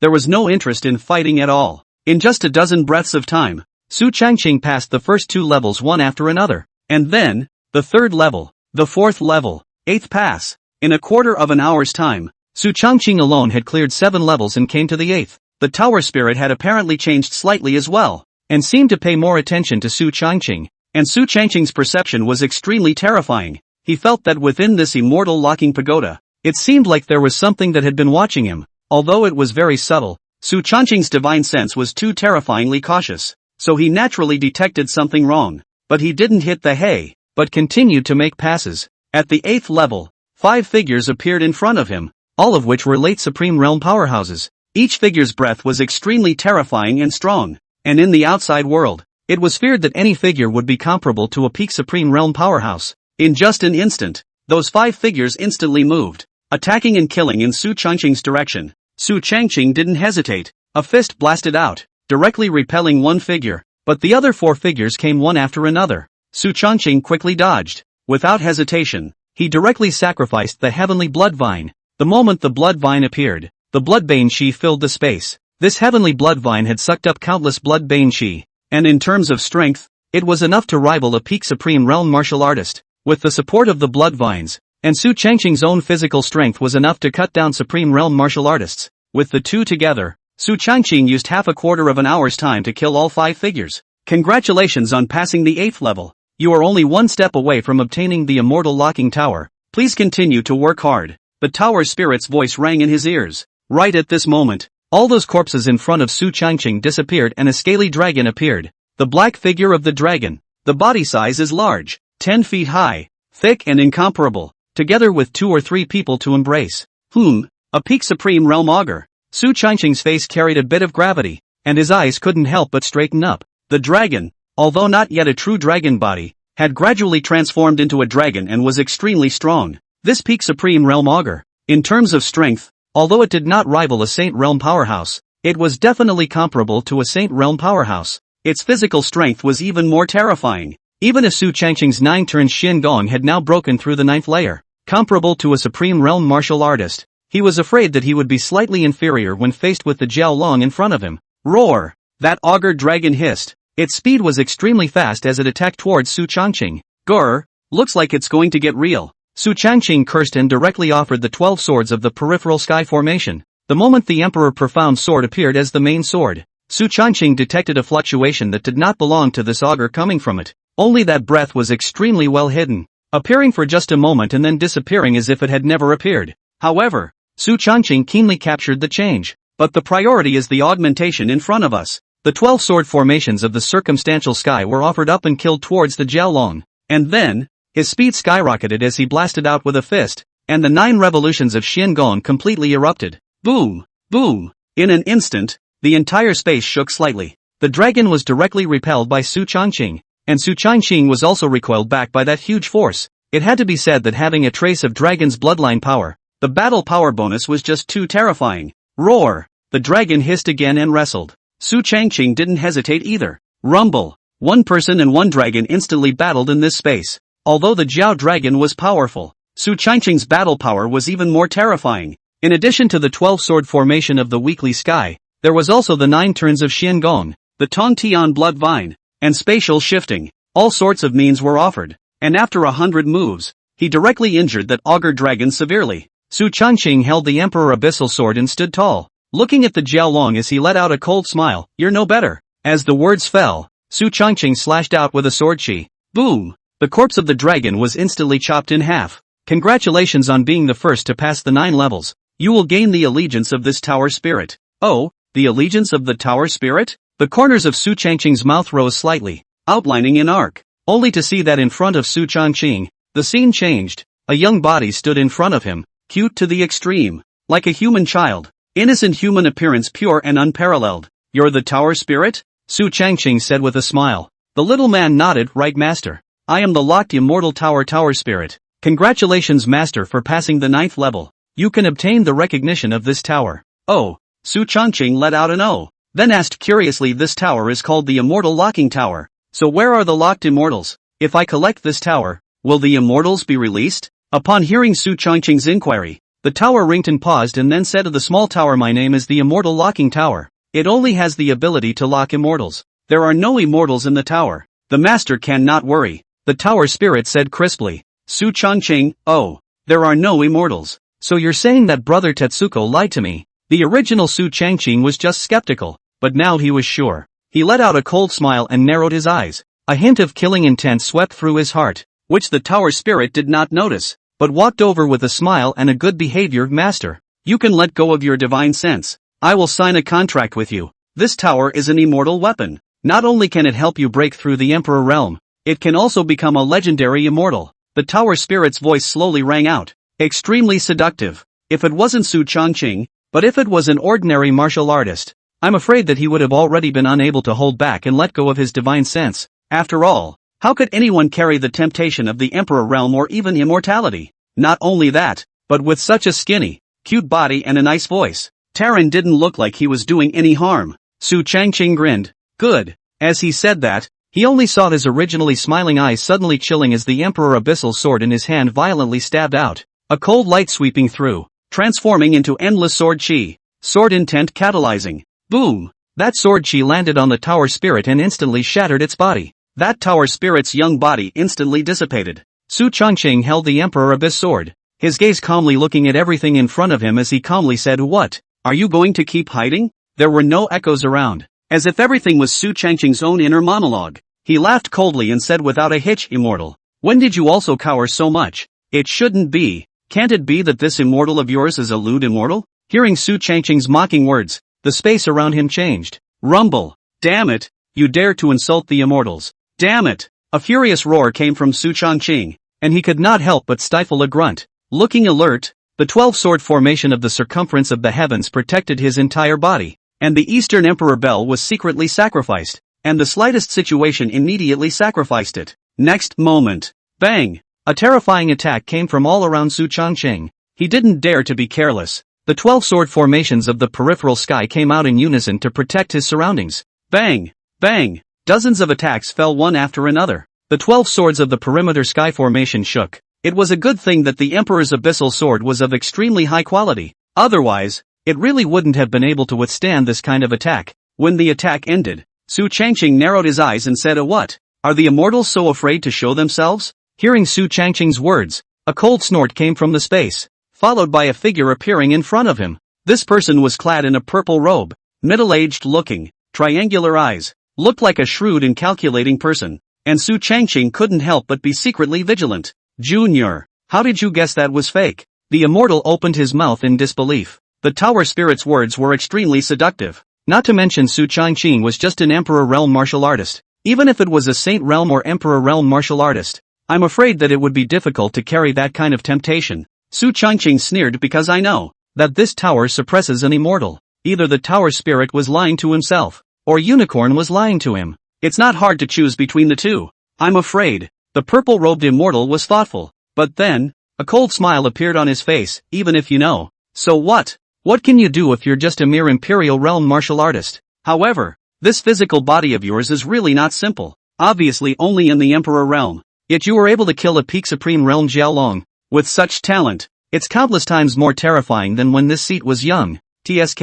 There was no interest in fighting at all. In just a dozen breaths of time, Su Changqing passed the first 2 levels one after another. And then, the 3rd level, the 4th level, 8th pass. In a quarter of an hour's time, Su Changqing alone had cleared 7 levels and came to the 8th. The tower spirit had apparently changed slightly as well, and seemed to pay more attention to Su Changqing. And Su Changqing's perception was extremely terrifying. He felt that within this immortal locking pagoda, it seemed like there was something that had been watching him. Although it was very subtle, Su Changqing's divine sense was too terrifyingly cautious, so he naturally detected something wrong. But he didn't hit the hay, but continued to make passes. At the 8th level, 5 figures appeared in front of him, all of which were late Supreme Realm powerhouses. Each figure's breath was extremely terrifying and strong, and in the outside world, it was feared that any figure would be comparable to a peak Supreme Realm powerhouse. In just an instant, those 5 figures instantly moved, attacking and killing in Su Changqing's direction. Su Changqing didn't hesitate. A fist blasted out, directly repelling one figure, but the other 4 figures came one after another. Su Changqing quickly dodged. Without hesitation, he directly sacrificed the heavenly blood vine. The moment the blood vine appeared, the bloodbane chi filled the space. This heavenly blood vine had sucked up countless bloodbane chi, and in terms of strength, it was enough to rival a peak Supreme Realm martial artist. With the support of the blood vines, and Su Changqing's own physical strength was enough to cut down Supreme Realm martial artists. With the two together, Su Changqing used half a quarter of an hour's time to kill all 5 figures. Congratulations on passing the 8th level. You are only one step away from obtaining the immortal locking tower. Please continue to work hard. The tower spirit's voice rang in his ears. Right at this moment, all those corpses in front of Su Changqing disappeared and a scaly dragon appeared. The black figure of the dragon. The body size is large, 10 feet high, thick and incomparable, together with 2 or 3 people to embrace. A peak Supreme Realm augur. Su Changqing's face carried a bit of gravity, and his eyes couldn't help but straighten up. The dragon, although not yet a true dragon body, had gradually transformed into a dragon and was extremely strong. This peak Supreme Realm augur, in terms of strength, although it did not rival a Saint Realm powerhouse, it was definitely comparable to a Saint Realm powerhouse. Its physical strength was even more terrifying. Even if Su Changqing's 9 turns Shin Gong had now broken through the 9th layer, comparable to a supreme realm martial artist, he was afraid that he would be slightly inferior when faced with the Jiao Long in front of him. Roar! That auger dragon hissed. Its speed was extremely fast as it attacked towards Su Changqing. Grr! Looks like it's going to get real. Su Changqing cursed and directly offered the 12 swords of the peripheral sky formation. The moment the Emperor Profound Sword appeared as the main sword, Su Changqing detected a fluctuation that did not belong to this auger coming from it. Only that breath was extremely well hidden, appearing for just a moment and then disappearing as if it had never appeared. However, Su Changqing keenly captured the change. But the priority is the augmentation in front of us. The 12 sword formations of the circumstantial sky were offered up and killed towards the Jiaolong. And then, his speed skyrocketed as he blasted out with a fist, and the 9 revolutions of Shin Gong completely erupted. Boom! Boom! In an instant, the entire space shook slightly. The dragon was directly repelled by Su Changqing, and Su Changqing was also recoiled back by that huge force. It had to be said that having a trace of dragon's bloodline power, the battle power bonus was just too terrifying. Roar! The dragon hissed again and wrestled. Su Changqing didn't hesitate either. Rumble! One person and one dragon instantly battled in this space. Although the Jiao dragon was powerful, Su Changqing's battle power was even more terrifying. In addition to the 12 sword formation of the weekly sky, there was also the 9 turns of Shin Gong, the Tong Tian blood vine, and spatial shifting. All sorts of means were offered, and after 100 moves, he directly injured that auger dragon severely. Su Changqing held the Emperor Abyssal Sword and stood tall, looking at the Jiaolong as he let out a cold smile. You're no better. As the words fell, Su Changqing slashed out with a sword chi. Boom! The corpse of the dragon was instantly chopped in half. Congratulations on being the first to pass the 9 levels. You will gain the allegiance of this tower spirit. Oh, the allegiance of the tower spirit? The corners of Su Changqing's mouth rose slightly, outlining an arc, only to see that in front of Su Changqing, the scene changed. A young body stood in front of him, cute to the extreme, like a human child. Innocent human appearance, pure and unparalleled. You're the tower spirit? Su Changqing said with a smile. The little man nodded. Right, master. I am the locked immortal tower spirit. Congratulations, master, for passing the 9th level. You can obtain the recognition of this tower. Oh. Su Changqing let out an oh, then asked curiously, this tower is called the Immortal Locking Tower. So where are the locked immortals? If I collect this tower, will the immortals be released? Upon hearing Su Changqing's inquiry, the tower rington paused and then said to the small tower, my name is the Immortal Locking Tower. It only has the ability to lock immortals. There are no immortals in the tower. The master cannot worry. The tower spirit said crisply. Su Changqing, oh, there are no immortals. So you're saying that Brother Tetsuko lied to me? The original Su Changqing was just skeptical, but now he was sure. He let out a cold smile and narrowed his eyes. A hint of killing intent swept through his heart, which the tower spirit did not notice, but walked over with a smile and a good behavior. Master, you can let go of your divine sense. I will sign a contract with you. This tower is an immortal weapon. Not only can it help you break through the Emperor realm, it can also become a legendary immortal. The tower spirit's voice slowly rang out. Extremely seductive. If it wasn't Su Changqing, but if it was an ordinary martial artist, I'm afraid that he would have already been unable to hold back and let go of his divine sense. After all, how could anyone carry the temptation of the Emperor realm or even immortality? Not only that, but with such a skinny, cute body and a nice voice, Taran didn't look like he was doing any harm. Su Changqing grinned. Good. As he said that, he only saw his originally smiling eyes suddenly chilling as the Emperor Abyssal Sword in his hand violently stabbed out. A cold light sweeping through, transforming into endless sword chi. Sword intent catalyzing. Boom! That sword chi landed on the tower spirit and instantly shattered its body. That tower spirit's young body instantly dissipated. Su Changqing held the Emperor Abyss Sword, his gaze calmly looking at everything in front of him as he calmly said, what? Are you going to keep hiding? There were no echoes around, as if everything was Su Changqing's own inner monologue. He laughed coldly and said without a hitch, immortal. When did you also cower so much? It shouldn't be. Can't it be that this immortal of yours is a lewd immortal? Hearing Su Changqing's mocking words, the space around him changed. Rumble! Damn it! You dare to insult the immortals! Damn it! A furious roar came from Su Changqing, and he could not help but stifle a grunt. Looking alert, the 12-sword formation of the circumference of the heavens protected his entire body, and the Eastern Emperor Bell was secretly sacrificed, and the slightest situation immediately sacrificed it. Next moment, bang! A terrifying attack came from all around Su Changqing. He didn't dare to be careless. The 12-sword formations of the peripheral sky came out in unison to protect his surroundings. Bang! Bang! Dozens of attacks fell one after another. The 12 swords of the perimeter sky formation shook. It was a good thing that the Emperor's abyssal sword was of extremely high quality. Otherwise, it really wouldn't have been able to withstand this kind of attack. When the attack ended, Su Changqing narrowed his eyes and said, what? Are the immortals so afraid to show themselves? Hearing Su Changqing's words, a cold snort came from the space, followed by a figure appearing in front of him. This person was clad in a purple robe, middle-aged looking, triangular eyes, looked like a shrewd and calculating person, and Su Changqing couldn't help but be secretly vigilant. Junior, how did you guess that was fake? The immortal opened his mouth in disbelief. The tower spirit's words were extremely seductive. Not to mention Su Changqing was just an Emperor Realm martial artist. Even if it was a Saint Realm or Emperor Realm martial artist, I'm afraid that it would be difficult to carry that kind of temptation. Su Changqing sneered, because I know that this tower suppresses an immortal. Either the tower spirit was lying to himself, or Unicorn was lying to him. It's not hard to choose between the two. I'm afraid. The purple-robed immortal was thoughtful, but then, a cold smile appeared on his face. Even if you know. So what? What can you do if you're just a mere Imperial Realm martial artist? However, this physical body of yours is really not simple. Obviously only in the Emperor Realm. Yet you were able to kill a peak Supreme Realm Xiaolong. With such talent, it's countless times more terrifying than when this seat was young. TSK.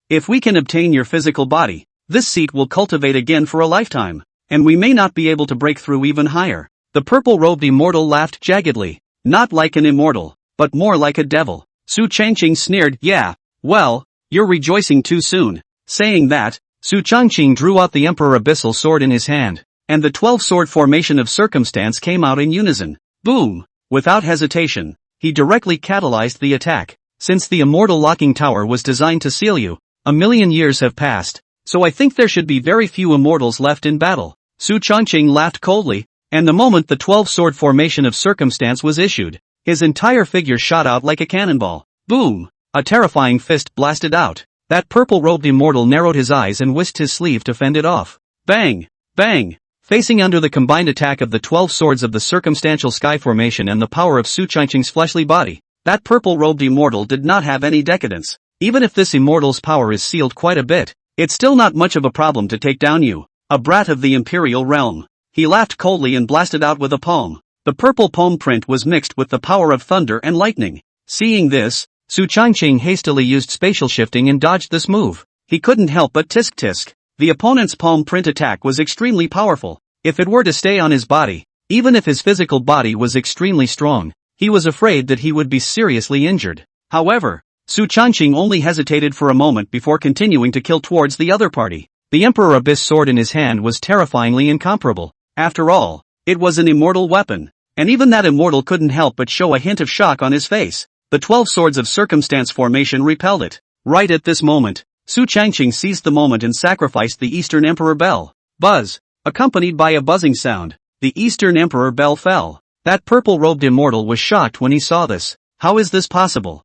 If we can obtain your physical body, this seat will cultivate again for a lifetime, and we may not be able to break through even higher. The purple-robed immortal laughed jaggedly. Not like an immortal, but more like a devil. Su Changqing sneered, yeah, well, you're rejoicing too soon. Saying that, Su Changqing drew out the Emperor Abyssal Sword in his hand, and the 12-sword formation of circumstance came out in unison. Boom! Without hesitation, he directly catalyzed the attack. Since the immortal locking tower was designed to seal you, 1,000,000 years have passed, so I think there should be very few immortals left in battle. Su Changqing laughed coldly, and the moment the 12-sword formation of circumstance was issued, his entire figure shot out like a cannonball. Boom! A terrifying fist blasted out. That purple-robed immortal narrowed his eyes and whisked his sleeve to fend it off. Bang! Bang! Facing under the combined attack of the 12 swords of the circumstantial sky formation and the power of Su Changqing's fleshly body, that purple-robed immortal did not have any decadence. Even if this immortal's power is sealed quite a bit, it's still not much of a problem to take down you, a brat of the Imperial Realm. He laughed coldly and blasted out with a palm. The purple palm print was mixed with the power of thunder and lightning. Seeing this, Su Changqing hastily used spatial shifting and dodged this move. He couldn't help but tisk. The opponent's palm print attack was extremely powerful. If it were to stay on his body, even if his physical body was extremely strong, he was afraid that he would be seriously injured. However, Su Changqing only hesitated for a moment before continuing to kill towards the other party. The Emperor Abyss sword in his hand was terrifyingly incomparable. After all, it was an immortal weapon, and even that immortal couldn't help but show a hint of shock on his face. The 12 swords of circumstance formation repelled it. Right at this moment, Su Changqing seized the moment and sacrificed the Eastern Emperor Bell. Buzz! Accompanied by a buzzing sound, the Eastern Emperor Bell fell. That purple-robed immortal was shocked when he saw this. How is this possible?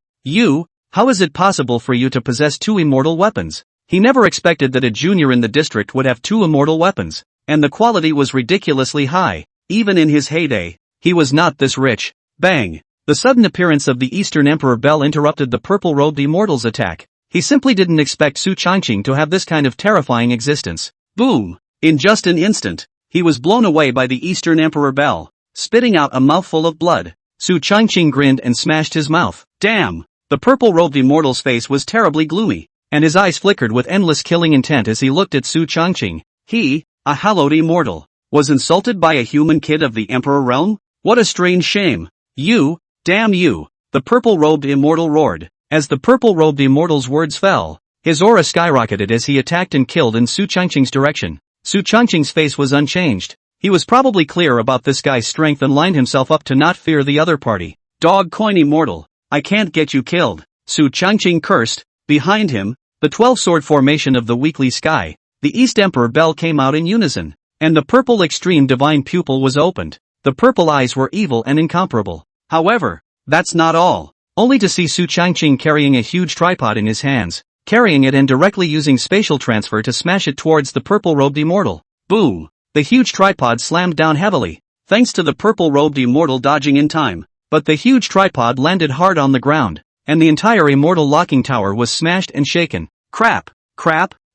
How is it possible for you to possess two immortal weapons? He never expected that a junior in the district would have two immortal weapons, and the quality was ridiculously high. Even in his heyday, he was not this rich. Bang! The sudden appearance of the Eastern Emperor Bell interrupted the purple-robed immortal's attack. He simply didn't expect Su Changqing to have this kind of terrifying existence. Boom! In just an instant, he was blown away by the Eastern Emperor Bell, spitting out a mouthful of blood. Su Changqing grinned and smashed his mouth. Damn! The purple-robed immortal's face was terribly gloomy, and his eyes flickered with endless killing intent as he looked at Su Changqing. He, a hallowed immortal, was insulted by a human kid of the Emperor Realm? What a strange shame. You, damn you! The purple-robed immortal roared. As the purple-robed immortal's words fell, his aura skyrocketed as he attacked and killed in Su Changqing's direction. Su Changqing's face was unchanged. He was probably clear about this guy's strength and lined himself up to not fear the other party. Dog coin immortal, I can't get you killed. Su Changqing cursed. Behind him, the 12-sword formation of the weekly sky, the East Emperor Bell came out in unison, and the purple extreme divine pupil was opened. The purple eyes were evil and incomparable. However, that's not all. Only to see Su Changqing carrying a huge tripod in his hands, carrying it and directly using spatial transfer to smash it towards the purple-robed immortal. Boom! The huge tripod slammed down heavily, thanks to the purple-robed immortal dodging in time, but the huge tripod landed hard on the ground, and the entire immortal locking tower was smashed and shaken. Crap!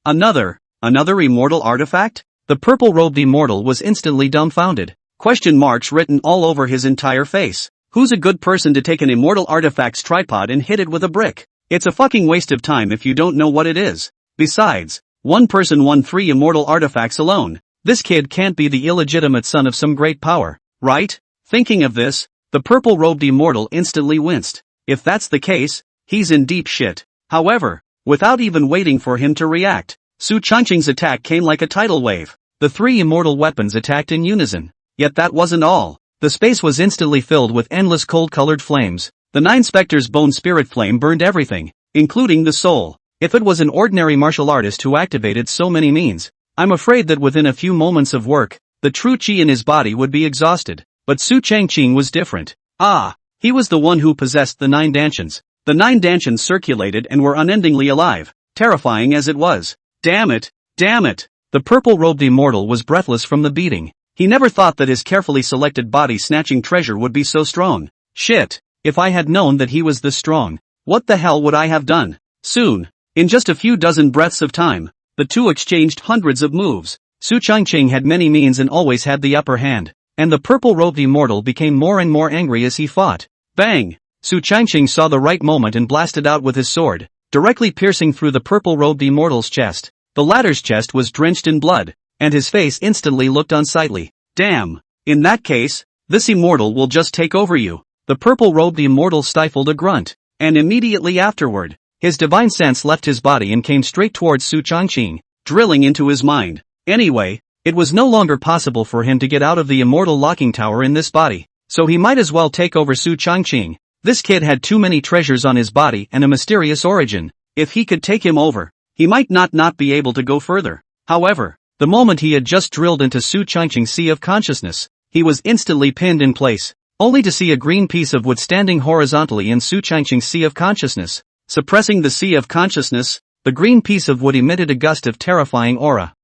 Another immortal artifact? The purple-robed immortal was instantly dumbfounded. Question marks written all over his entire face. Who's a good person to take an immortal artifact's tripod and hit it with a brick? It's a fucking waste of time if you don't know what it is. Besides, one person won 3 immortal artifacts alone. This kid can't be the illegitimate son of some great power, right? Thinking of this, the purple-robed immortal instantly winced. If that's the case, he's in deep shit. However, without even waiting for him to react, Su Changqing's attack came like a tidal wave. The 3 immortal weapons attacked in unison. Yet that wasn't all. The space was instantly filled with endless cold-colored flames. The 9 Spectres' bone spirit flame burned everything, including the soul. If it was an ordinary martial artist who activated so many means, I'm afraid that within a few moments of work, the true chi in his body would be exhausted. But Su Changqing was different. He was the one who possessed the 9 dantians. The 9 dantians circulated and were unendingly alive, terrifying as it was. Damn it! Damn it! The purple-robed immortal was breathless from the beating. He never thought that his carefully selected body-snatching treasure would be so strong. Shit! If I had known that he was this strong, what the hell would I have done? Soon, in just a few dozen breaths of time, the two exchanged hundreds of moves. Su Changqing had many means and always had the upper hand, and the purple-robed immortal became more and more angry as he fought. Bang! Su Changqing saw the right moment and blasted out with his sword, directly piercing through the purple-robed immortal's chest. The latter's chest was drenched in blood, and his face instantly looked unsightly. Damn! In that case, this immortal will just take over you. The purple-robed immortal stifled a grunt, and immediately afterward, his divine sense left his body and came straight towards Su Changqing, drilling into his mind. Anyway, it was no longer possible for him to get out of the immortal locking tower in this body, so he might as well take over Su Changqing. This kid had too many treasures on his body and a mysterious origin. If he could take him over, he might not be able to go further. However, the moment he had just drilled into Su Changqing's sea of consciousness, he was instantly pinned in place, only to see a green piece of wood standing horizontally in Su Changqing's sea of consciousness. Suppressing the sea of consciousness, the green piece of wood emitted a gust of terrifying aura.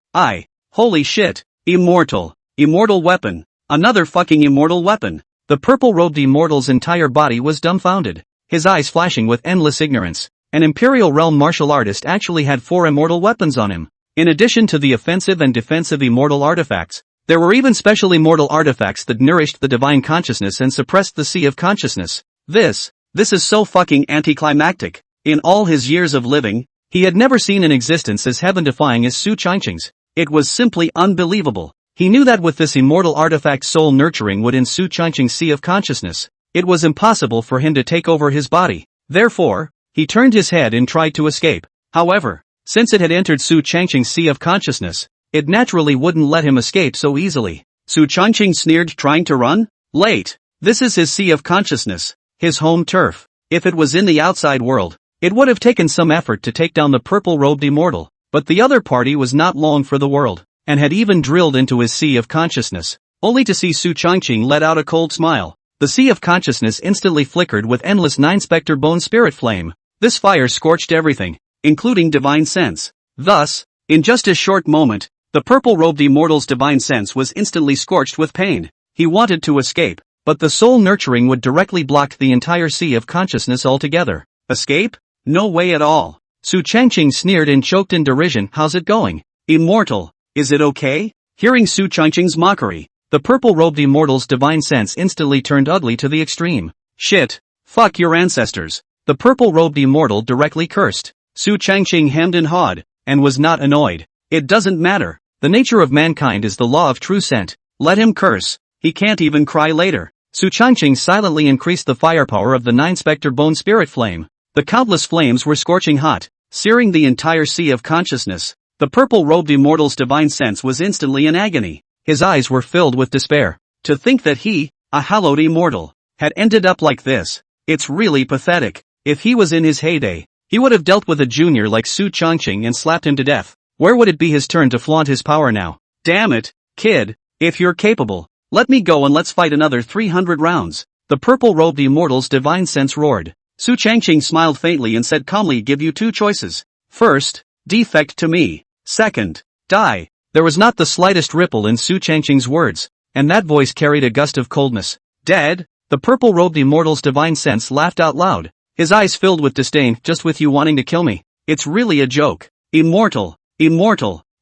Holy shit! Immortal! Immortal weapon! Another fucking immortal weapon! The purple-robed immortal's entire body was dumbfounded, his eyes flashing with endless ignorance. An Imperial Realm martial artist actually had 4 immortal weapons on him. In addition to the offensive and defensive immortal artifacts, there were even special immortal artifacts that nourished the divine consciousness and suppressed the sea of consciousness. This is so fucking anticlimactic. In all his years of living, he had never seen an existence as heaven-defying as Su Changqing's. It was simply unbelievable. He knew that with this immortal artifact soul nurturing wood in Su Changqing's sea of consciousness, it was impossible for him to take over his body. Therefore, he turned his head and tried to escape. However, since it had entered Su Changqing's sea of consciousness, it naturally wouldn't let him escape so easily. Su Changqing sneered, trying to run? Late. This is his sea of consciousness, his home turf. If it was in the outside world, it would have taken some effort to take down the purple-robed immortal, but the other party was not long for the world, and had even drilled into his sea of consciousness, only to see Su Changqing let out a cold smile. The sea of consciousness instantly flickered with endless 9 Spectre bone spirit flame. This fire scorched everything, including divine sense. Thus, in just a short moment, the purple-robed immortal's divine sense was instantly scorched with pain. He wanted to escape, but the soul nurturing would directly block the entire sea of consciousness altogether. Escape? No way at all. Su Changqing sneered and choked in derision. How's it going? Immortal, is it okay? Hearing Su Changqing's mockery, the purple-robed immortal's divine sense instantly turned ugly to the extreme. Shit. Fuck your ancestors. The purple-robed immortal directly cursed. Su Changqing hemmed and hawed, and was not annoyed. It doesn't matter. The nature of mankind is the law of true scent. Let him curse. He can't even cry later. Su Changqing silently increased the firepower of the 9 Spectre bone spirit flame. The countless flames were scorching hot, searing the entire sea of consciousness. The purple-robed immortal's divine sense was instantly in agony. His eyes were filled with despair. To think that he, a hallowed immortal, had ended up like this. It's really pathetic. If he was in his heyday, he would have dealt with a junior like Su Changqing and slapped him to death. Where would it be his turn to flaunt his power now? Damn it, kid, if you're capable, let me go and let's fight another 300 rounds. The purple-robed immortal's divine sense roared. Su Changqing smiled faintly and said calmly, give you 2 choices. First, defect to me. Second, die. There was not the slightest ripple in Su Changqing's words, and that voice carried a gust of coldness. Dead? The purple-robed immortal's divine sense laughed out loud, his eyes filled with disdain. Just with you wanting to kill me? It's really a joke. Immortal,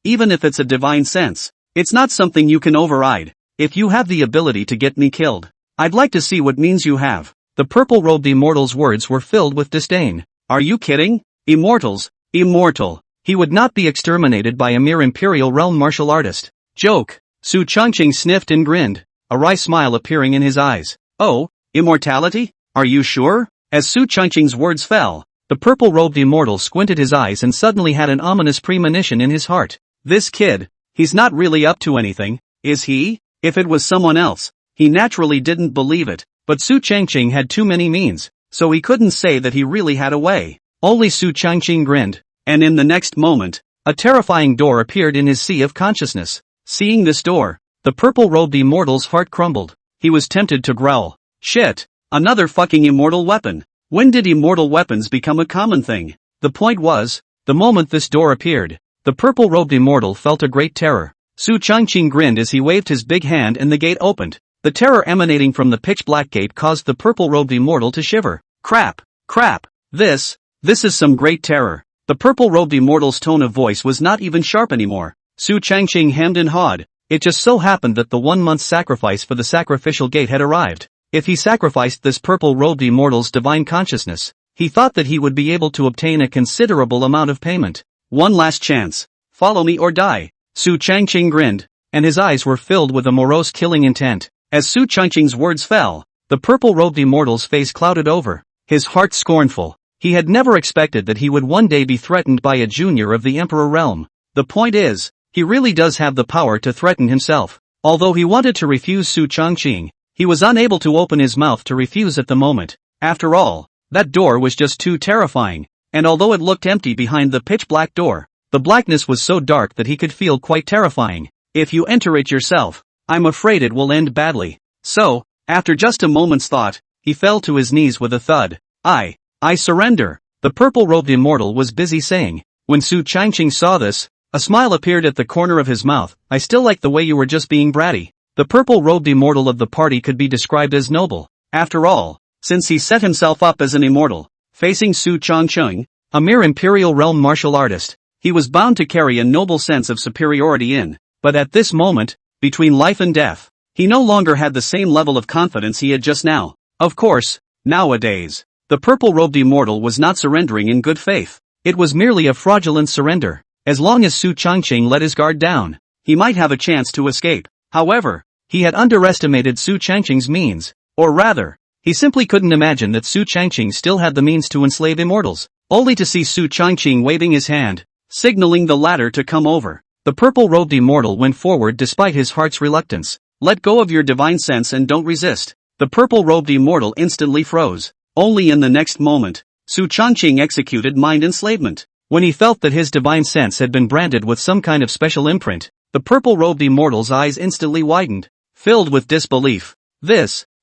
even if it's a divine sense, It's not something you can override. If you have the ability to get me killed, I'd like to see what means you have. The purple-robed immortal's words were filled with disdain. Are you kidding? Immortals? Immortal. He would not be exterminated by a mere Imperial Realm martial artist. Joke. Su Changqing sniffed and grinned, a wry smile appearing in his eyes. Oh, immortality? Are you sure? As Su Changqing's words fell, the purple-robed immortal squinted his eyes and suddenly had an ominous premonition in his heart. This kid, he's not really up to anything, is he? If it was someone else, he naturally didn't believe it, but Su Changqing had too many means, so he couldn't say that he really had a way. Only Su Changqing grinned, and in the next moment, a terrifying door appeared in his sea of consciousness. Seeing this door, the purple-robed immortal's heart crumbled. He was tempted to growl. Shit, another fucking immortal weapon. When did immortal weapons become a common thing? The point was, the moment this door appeared, the purple-robed immortal felt a great terror. Su Changqing grinned as he waved his big hand and the gate opened. The terror emanating from the pitch-black gate caused the purple-robed immortal to shiver. Crap, crap, this is some great terror. The purple-robed immortal's tone of voice was not even sharp anymore. Su Changqing hemmed and hawed. It just so happened that the 1 month sacrifice for the sacrificial gate had arrived. If he sacrificed this purple-robed immortal's divine consciousness, he thought that he would be able to obtain a considerable amount of payment. One last chance. Follow me or die. Su Changqing grinned, and his eyes were filled with a morose killing intent. As Su Changqing's words fell, the purple-robed immortal's face clouded over, his heart scornful. He had never expected that he would one day be threatened by a junior of the Emperor realm. The point is, he really does have the power to threaten himself. Although he wanted to refuse Su Changqing, he was unable to open his mouth to refuse at the moment. After all, that door was just too terrifying, and although it looked empty behind the pitch-black door, the blackness was so dark that he could feel quite terrifying. If you enter it yourself, I'm afraid it will end badly. So, after just a moment's thought, he fell to his knees with a thud. I surrender, the purple-robed immortal was busy saying. When Su Changqing saw this, a smile appeared at the corner of his mouth. I still like the way you were just being bratty. The purple-robed immortal of the party could be described as noble. After all, since he set himself up as an immortal, facing Su Changqing, a mere Imperial Realm martial artist, he was bound to carry a noble sense of superiority in. But at this moment, between life and death, he no longer had the same level of confidence he had just now. Of course, nowadays, the purple-robed immortal was not surrendering in good faith. It was merely a fraudulent surrender. As long as Su Changqing let his guard down, he might have a chance to escape. However, he had underestimated Su Changqing's means. Or rather, he simply couldn't imagine that Su Changqing still had the means to enslave immortals, only to see Su Changqing waving his hand, signaling the latter to come over. The purple-robed immortal went forward despite his heart's reluctance. Let go of your divine sense and don't resist. The purple-robed immortal instantly froze. Only in the next moment, Su Changqing executed mind enslavement. When he felt that his divine sense had been branded with some kind of special imprint, the purple-robed immortal's eyes instantly widened, filled with disbelief.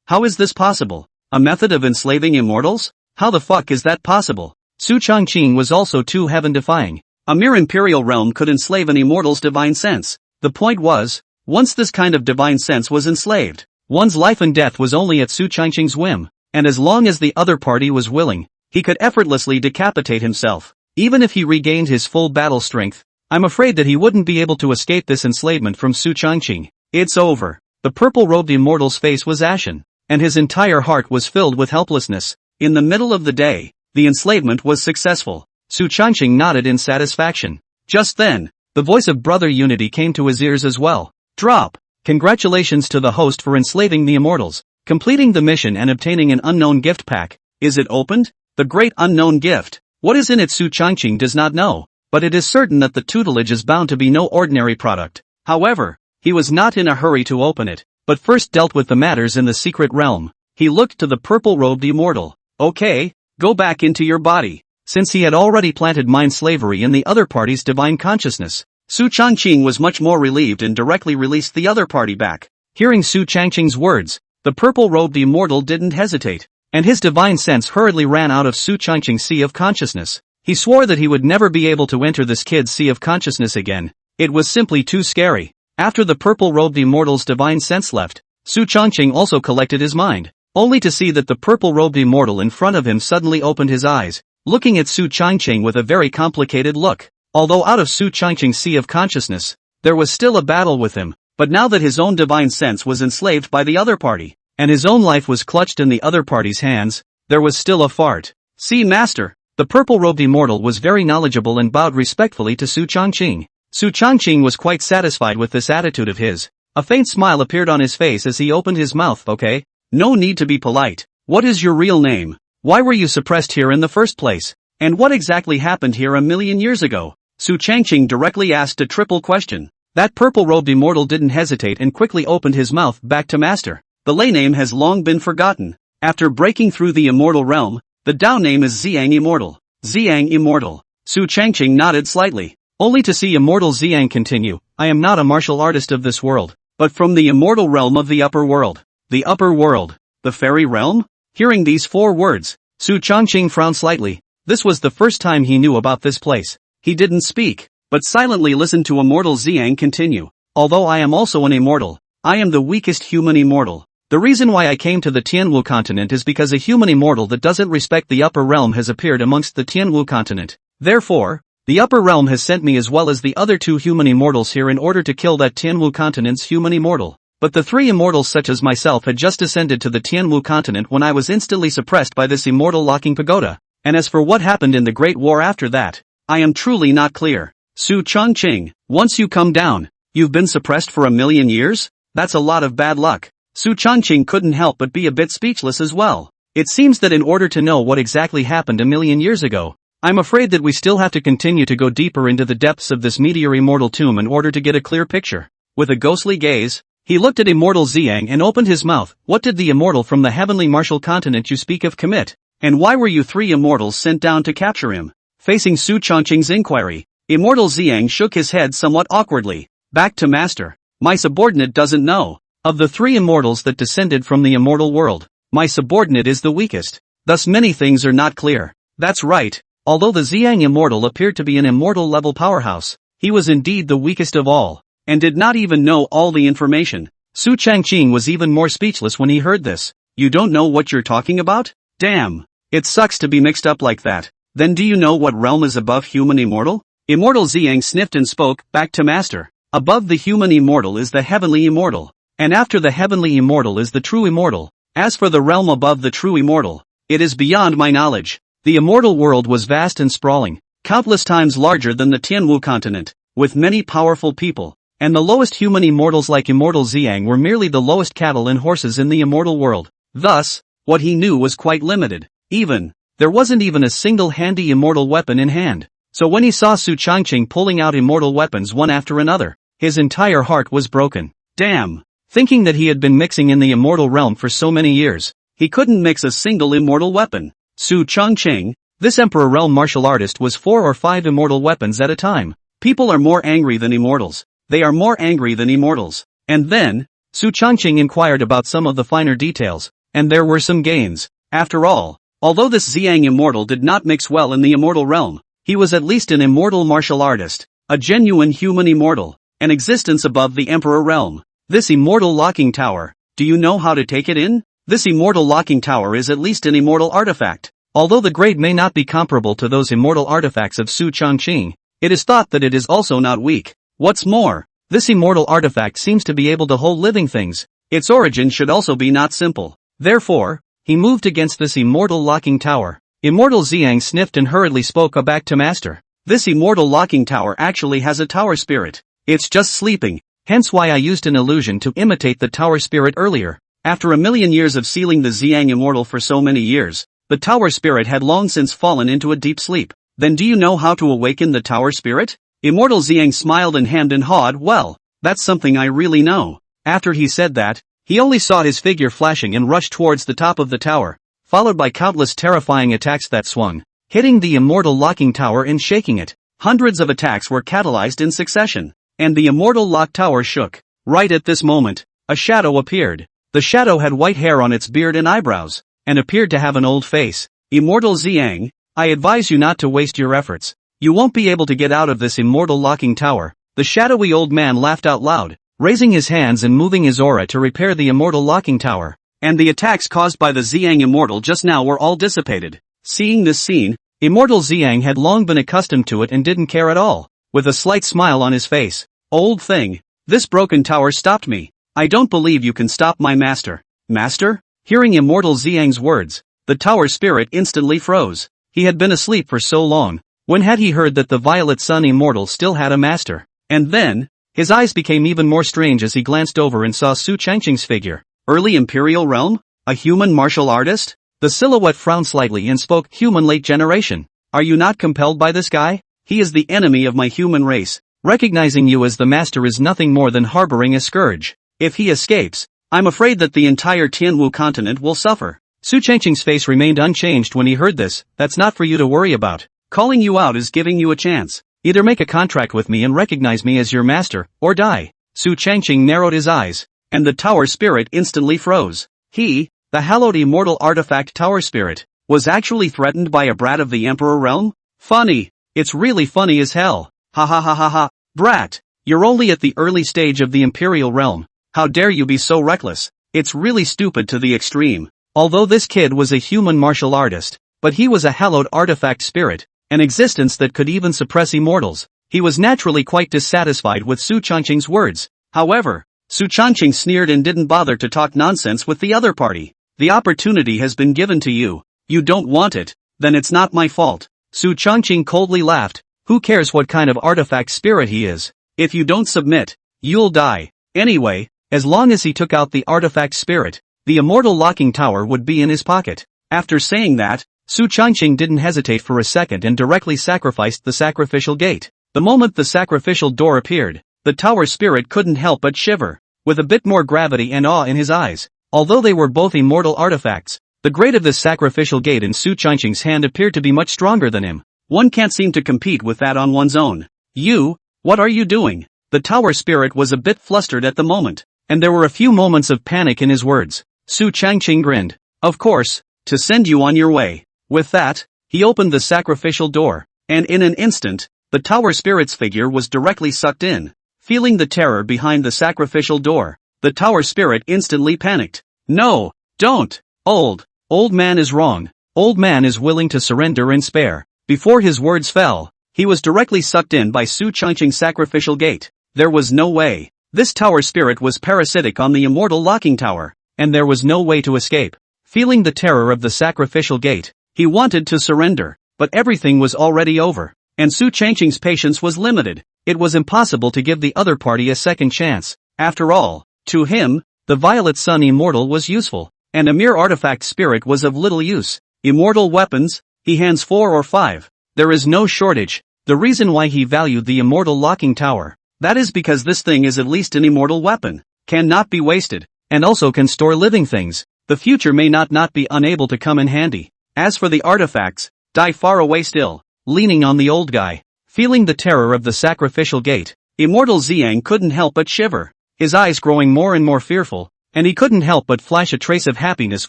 How is this possible? A method of enslaving immortals? How the fuck is that possible? Su Changqing was also too heaven-defying. A mere Imperial realm could enslave an immortal's divine sense. The point was, once this kind of divine sense was enslaved, one's life and death was only at Su Changqing's whim, and as long as the other party was willing, he could effortlessly decapitate himself. Even if he regained his full battle strength, I'm afraid that he wouldn't be able to escape this enslavement from Su Changqing. It's over. The purple-robed immortal's face was ashen, and his entire heart was filled with helplessness. In the middle of the day, the enslavement was successful. Su Changqing nodded in satisfaction. Just then, the voice of Brother Unity came to his ears as well. Drop. Congratulations to the host for enslaving the immortals, completing the mission and obtaining an unknown gift pack. Is it opened? The great unknown gift. What is in it Su Changqing does not know, but it is certain that the tutelage is bound to be no ordinary product. However, he was not in a hurry to open it, but first dealt with the matters in the secret realm. He looked to the purple-robed immortal. Okay, go back into your body. Since he had already planted mind slavery in the other party's divine consciousness, Su Changqing was much more relieved and directly released the other party back. Hearing Su Changqing's words, the purple-robed immortal didn't hesitate, and his divine sense hurriedly ran out of Su Changqing's sea of consciousness. He swore that he would never be able to enter this kid's sea of consciousness again. It was simply too scary. After the purple-robed immortal's divine sense left, Su Changqing also collected his mind, only to see that the purple-robed immortal in front of him suddenly opened his eyes, looking at Su Changqing with a very complicated look. Although out of Su Changqing's sea of consciousness, There was still a battle with him, but now that his own divine sense was enslaved by the other party, and his own life was clutched in the other party's hands, there was still a fart. See, master. The purple-robed immortal was very knowledgeable and bowed respectfully to Su Changqing. Su Changqing was quite satisfied with this attitude of his. A faint smile appeared on his face as he opened his mouth. Okay? No need to be polite. What is your real name? Why were you suppressed here in the first place? And what exactly happened here a million years ago? Su Changqing directly asked a triple question. That purple-robed immortal didn't hesitate and quickly opened his mouth back to master. The Lei name has long been forgotten. After breaking through the immortal realm, the Dao name is Xiang Immortal. Xiang Immortal. Su Changqing nodded slightly, only to see Immortal Xiang continue. I am not a martial artist of this world, but from the immortal realm of the upper world. The upper world. The fairy realm? Hearing these 4 words, Su Changqing frowned slightly. This was the first time he knew about this place. He didn't speak, but silently listened to Immortal Xiang continue. Although I am also an immortal, I am the weakest human immortal. The reason why I came to the Tianwu continent is because a human immortal that doesn't respect the upper realm has appeared amongst the Tianwu continent. Therefore, the upper realm has sent me as well as the other 2 human immortals here in order to kill that Tianwu continent's human immortal. But the 3 immortals such as myself had just ascended to the Tianwu continent when I was instantly suppressed by this immortal locking pagoda. And as for what happened in the Great War after that, I am truly not clear. Su Changqing, once you come down, you've been suppressed for a million years? That's a lot of bad luck. Su Changqing couldn't help but be a bit speechless as well. It seems that in order to know what exactly happened a million years ago, I'm afraid that we still have to continue to go deeper into the depths of this meteor immortal tomb in order to get a clear picture. With a ghostly gaze, he looked at Immortal Xiang and opened his mouth. What did the immortal from the heavenly martial continent you speak of commit? And why were you 3 immortals sent down to capture him? Facing Su Changqing's inquiry, Immortal Xiang shook his head somewhat awkwardly. Back to master. My subordinate doesn't know. Of the 3 immortals that descended from the immortal world, my subordinate is the weakest. Thus many things are not clear. That's right. Although the Xiang immortal appeared to be an immortal level powerhouse, he was indeed the weakest of all, and did not even know all the information. Su Changqing was even more speechless when he heard this. You don't know what you're talking about? Damn. It sucks to be mixed up like that. Then do you know what realm is above human immortal? Immortal Xiang sniffed and spoke back to master. Above the human immortal is the heavenly immortal. And after the heavenly immortal is the true immortal. As for the realm above the true immortal, it is beyond my knowledge. The immortal world was vast and sprawling, countless times larger than the Tianwu continent, with many powerful people, and the lowest human immortals like Immortal Xiang were merely the lowest cattle and horses in the immortal world. Thus, what he knew was quite limited. There wasn't even a single handy immortal weapon in hand. So when he saw Su Changqing pulling out immortal weapons one after another, his entire heart was broken. Damn. Thinking that he had been mixing in the immortal realm for so many years, he couldn't mix a single immortal weapon. Su Changqing, this Emperor realm martial artist was 4 or 5 immortal weapons at a time. People are more angry than immortals. They are more angry than immortals. And then, Su Changqing inquired about some of the finer details, and there were some gains. After all, although this Xiang immortal did not mix well in the immortal realm, he was at least an immortal martial artist, a genuine human immortal, an existence above the Emperor realm. This immortal locking tower, do you know how to take it in? This immortal locking tower is at least an immortal artifact. Although the grade may not be comparable to those immortal artifacts of Su Changqing, it is thought that it is also not weak. What's more, this immortal artifact seems to be able to hold living things. Its origin should also be not simple. Therefore, he moved against this immortal locking tower. Immortal Xiang sniffed and hurriedly spoke back to master. This immortal locking tower actually has a tower spirit. It's just sleeping. Hence why I used an illusion to imitate the tower spirit earlier. After a million years of sealing the Xiang immortal for so many years, the tower spirit had long since fallen into a deep sleep. Then do you know how to awaken the tower spirit? Immortal Xiang smiled and hemmed and hawed. Well, that's something I really know. After he said that, he only saw his figure flashing and rushed towards the top of the tower, followed by countless terrifying attacks that swung, hitting the immortal locking tower and shaking it. Hundreds of attacks were catalyzed in succession, and the immortal lock tower shook. Right at this moment, a shadow appeared. The shadow had white hair on its beard and eyebrows, and appeared to have an old face. Immortal Xiang, I advise you not to waste your efforts. You won't be able to get out of this immortal locking tower. The shadowy old man laughed out loud, raising his hands and moving his aura to repair the immortal locking tower. And the attacks caused by the Xiang immortal just now were all dissipated. Seeing this scene, Immortal Xiang had long been accustomed to it and didn't care at all. With a slight smile on his face, Old thing. This broken tower stopped me. I don't believe you can stop my master. Master? Hearing Immortal Xiang's words, the tower spirit instantly froze. He had been asleep for so long. When had he heard that the Violet Sun Immortal still had a master? And then, his eyes became even more strange as he glanced over and saw Su Changqing's figure. Early Imperial Realm? A human martial artist? The silhouette frowned slightly and spoke, human late generation. Are you not compelled by this guy? He is the enemy of my human race. Recognizing you as the master is nothing more than harboring a scourge. If he escapes, I'm afraid that the entire Tianwu continent will suffer. Su Changqing's face remained unchanged when he heard this. That's not for you to worry about. Calling you out is giving you a chance. Either make a contract with me and recognize me as your master, or die. Su Changqing narrowed his eyes, and the tower spirit instantly froze. He, the hallowed immortal artifact tower spirit, was actually threatened by a brat of the Emperor realm? Funny. It's really funny as hell. Ha ha ha ha ha. Brat, you're only at the early stage of the Imperial realm. How dare you be so reckless? It's really stupid to the extreme. Although this kid was a human martial artist, but he was a hallowed artifact spirit, an existence that could even suppress immortals. He was naturally quite dissatisfied with Su Changqing's words. However, Su Changqing sneered and didn't bother to talk nonsense with the other party. The opportunity has been given to you. You don't want it, then it's not my fault. Su Changqing coldly laughed. Who cares what kind of artifact spirit he is? If you don't submit, you'll die. Anyway, as long as he took out the artifact spirit, the immortal locking tower would be in his pocket. After saying that, Su Changqing didn't hesitate for a second and directly sacrificed the sacrificial gate. The moment the sacrificial door appeared, the tower spirit couldn't help but shiver, with a bit more gravity and awe in his eyes. Although they were both immortal artifacts, the grade of this sacrificial gate in Su Changqing's hand appeared to be much stronger than him. One can't seem to compete with that on one's own. You, what are you doing? The tower spirit was a bit flustered at the moment, and there were a few moments of panic in his words. Su Changqing grinned. Of course, to send you on your way. With that, he opened the sacrificial door, and in an instant, the tower spirit's figure was directly sucked in. Feeling the terror behind the sacrificial door, the tower spirit instantly panicked. No, don't! Old man is wrong. Old man is willing to surrender and spare. Before his words fell, he was directly sucked in by Su Changqing's sacrificial gate. There was no way. This tower spirit was parasitic on the immortal locking tower, and there was no way to escape. Feeling the terror of the sacrificial gate, he wanted to surrender, but everything was already over, and Su Changqing's patience was limited. It was impossible to give the other party a second chance. After all, to him, the Violet Sun Immortal was useful, and a mere artifact spirit was of little use. Immortal weapons? He hands 4 or 5. There is no shortage. The reason why he valued the immortal locking tower, that is because this thing is at least an immortal weapon, cannot be wasted, and also can store living things. The future may not be unable to come in handy. As for the artifacts, die far away still. Leaning on the old guy, feeling the terror of the sacrificial gate, Immortal Xiang couldn't help but shiver, his eyes growing more and more fearful, and he couldn't help but flash a trace of happiness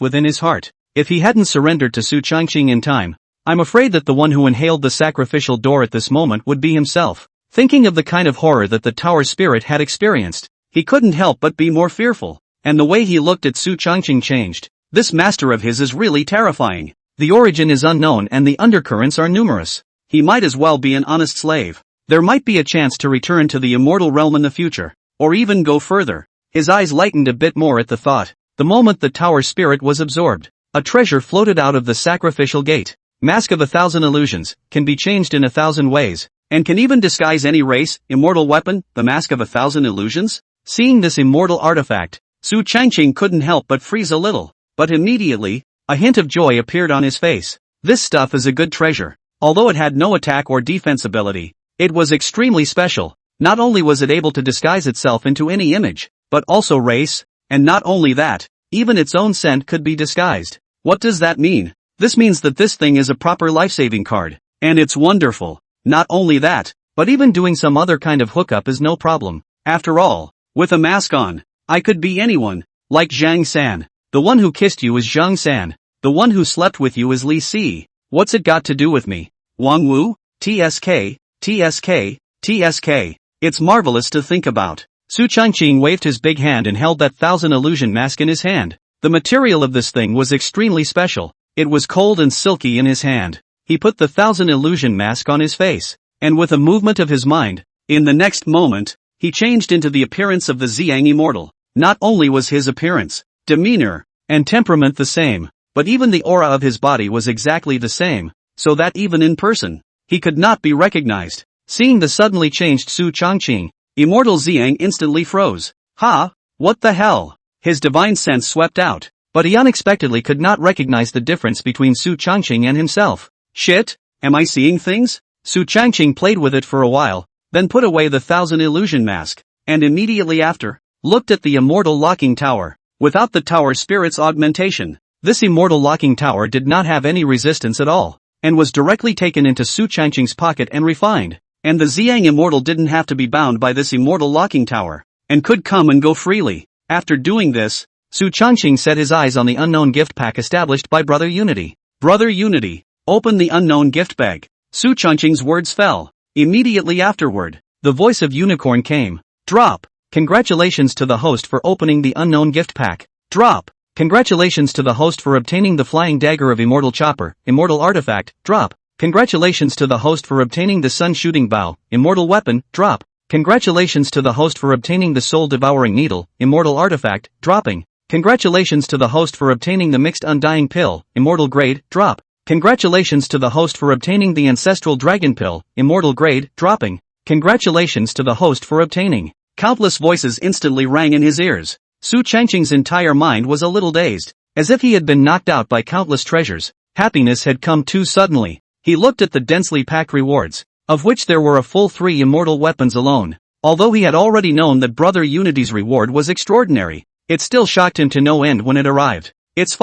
within his heart. If he hadn't surrendered to Su Changqing in time, I'm afraid that the one who inhaled the sacrificial door at this moment would be himself. Thinking of the kind of horror that the tower spirit had experienced, he couldn't help but be more fearful, and the way he looked at Su Changqing changed. This master of his is really terrifying. The origin is unknown and the undercurrents are numerous. He might as well be an honest slave. There might be a chance to return to the immortal realm in the future, or even go further. His eyes lightened a bit more at the thought. The moment the tower spirit was absorbed, a treasure floated out of the sacrificial gate. Mask of 1,000 illusions, can be changed in 1,000 ways, and can even disguise any race. Immortal weapon, the mask of 1,000 illusions? Seeing this immortal artifact, Su Changqing couldn't help but freeze a little, but immediately, a hint of joy appeared on his face. This stuff is a good treasure. Although it had no attack or defense ability, it was extremely special. Not only was it able to disguise itself into any image, but also race, and not only that, even its own scent could be disguised. What does that mean? This means that this thing is a proper life-saving card, and it's wonderful. Not only that, but even doing some other kind of hookup is no problem. After all, with a mask on, I could be anyone, like Zhang San. The one who kissed you is Zhang San. The one who slept with you is Li Si. What's it got to do with me? Wang Wu? TSK, TSK, TSK. It's marvelous to think about. Su Changqing waved his big hand and held that 1,000 illusion mask in his hand. The material of this thing was extremely special. It was cold and silky in his hand. He put the 1,000 illusion mask on his face, and with a movement of his mind, in the next moment, he changed into the appearance of the Xiang immortal. Not only was his appearance, demeanor, and temperament the same, but even the aura of his body was exactly the same, so that even in person, he could not be recognized. Seeing the suddenly changed Su Changqing, immortal Xiang instantly froze. Ha! What the hell? His divine sense swept out, but he unexpectedly could not recognize the difference between Su Changqing and himself. Shit, am I seeing things? Su Changqing played with it for a while, then put away the thousand illusion mask, and immediately after, looked at the immortal locking tower. Without the tower spirit's augmentation, this immortal locking tower did not have any resistance at all, and was directly taken into Su Changqing's pocket and refined. And the Xiang immortal didn't have to be bound by this immortal locking tower, and could come and go freely. After doing this, Su Changqing set his eyes on the unknown gift pack established by Brother Unity. Brother Unity, open the unknown gift bag. Su Changqing's words fell. Immediately afterward, the voice of Unicorn came. Drop. Congratulations to the host for opening the unknown gift pack. Drop. Congratulations to the host for obtaining the flying dagger of Immortal Chopper, Immortal Artifact. Drop. Congratulations to the host for obtaining the Sun Shooting Bow, Immortal Weapon. Drop. Congratulations to the host for obtaining the Soul Devouring Needle, Immortal Artifact. Dropping. Congratulations to the host for obtaining the Mixed Undying Pill, Immortal Grade. Drop. Congratulations to the host for obtaining the Ancestral Dragon Pill, Immortal Grade. Dropping. Congratulations to the host for obtaining. Countless voices instantly rang in his ears. Su Changqing's entire mind was a little dazed, as if he had been knocked out by countless treasures. Happiness had come too suddenly. He looked at the densely packed rewards, of which there were a full 3 immortal weapons alone. Although he had already known that Brother Unity's reward was extraordinary, it still shocked him to no end when it arrived. It's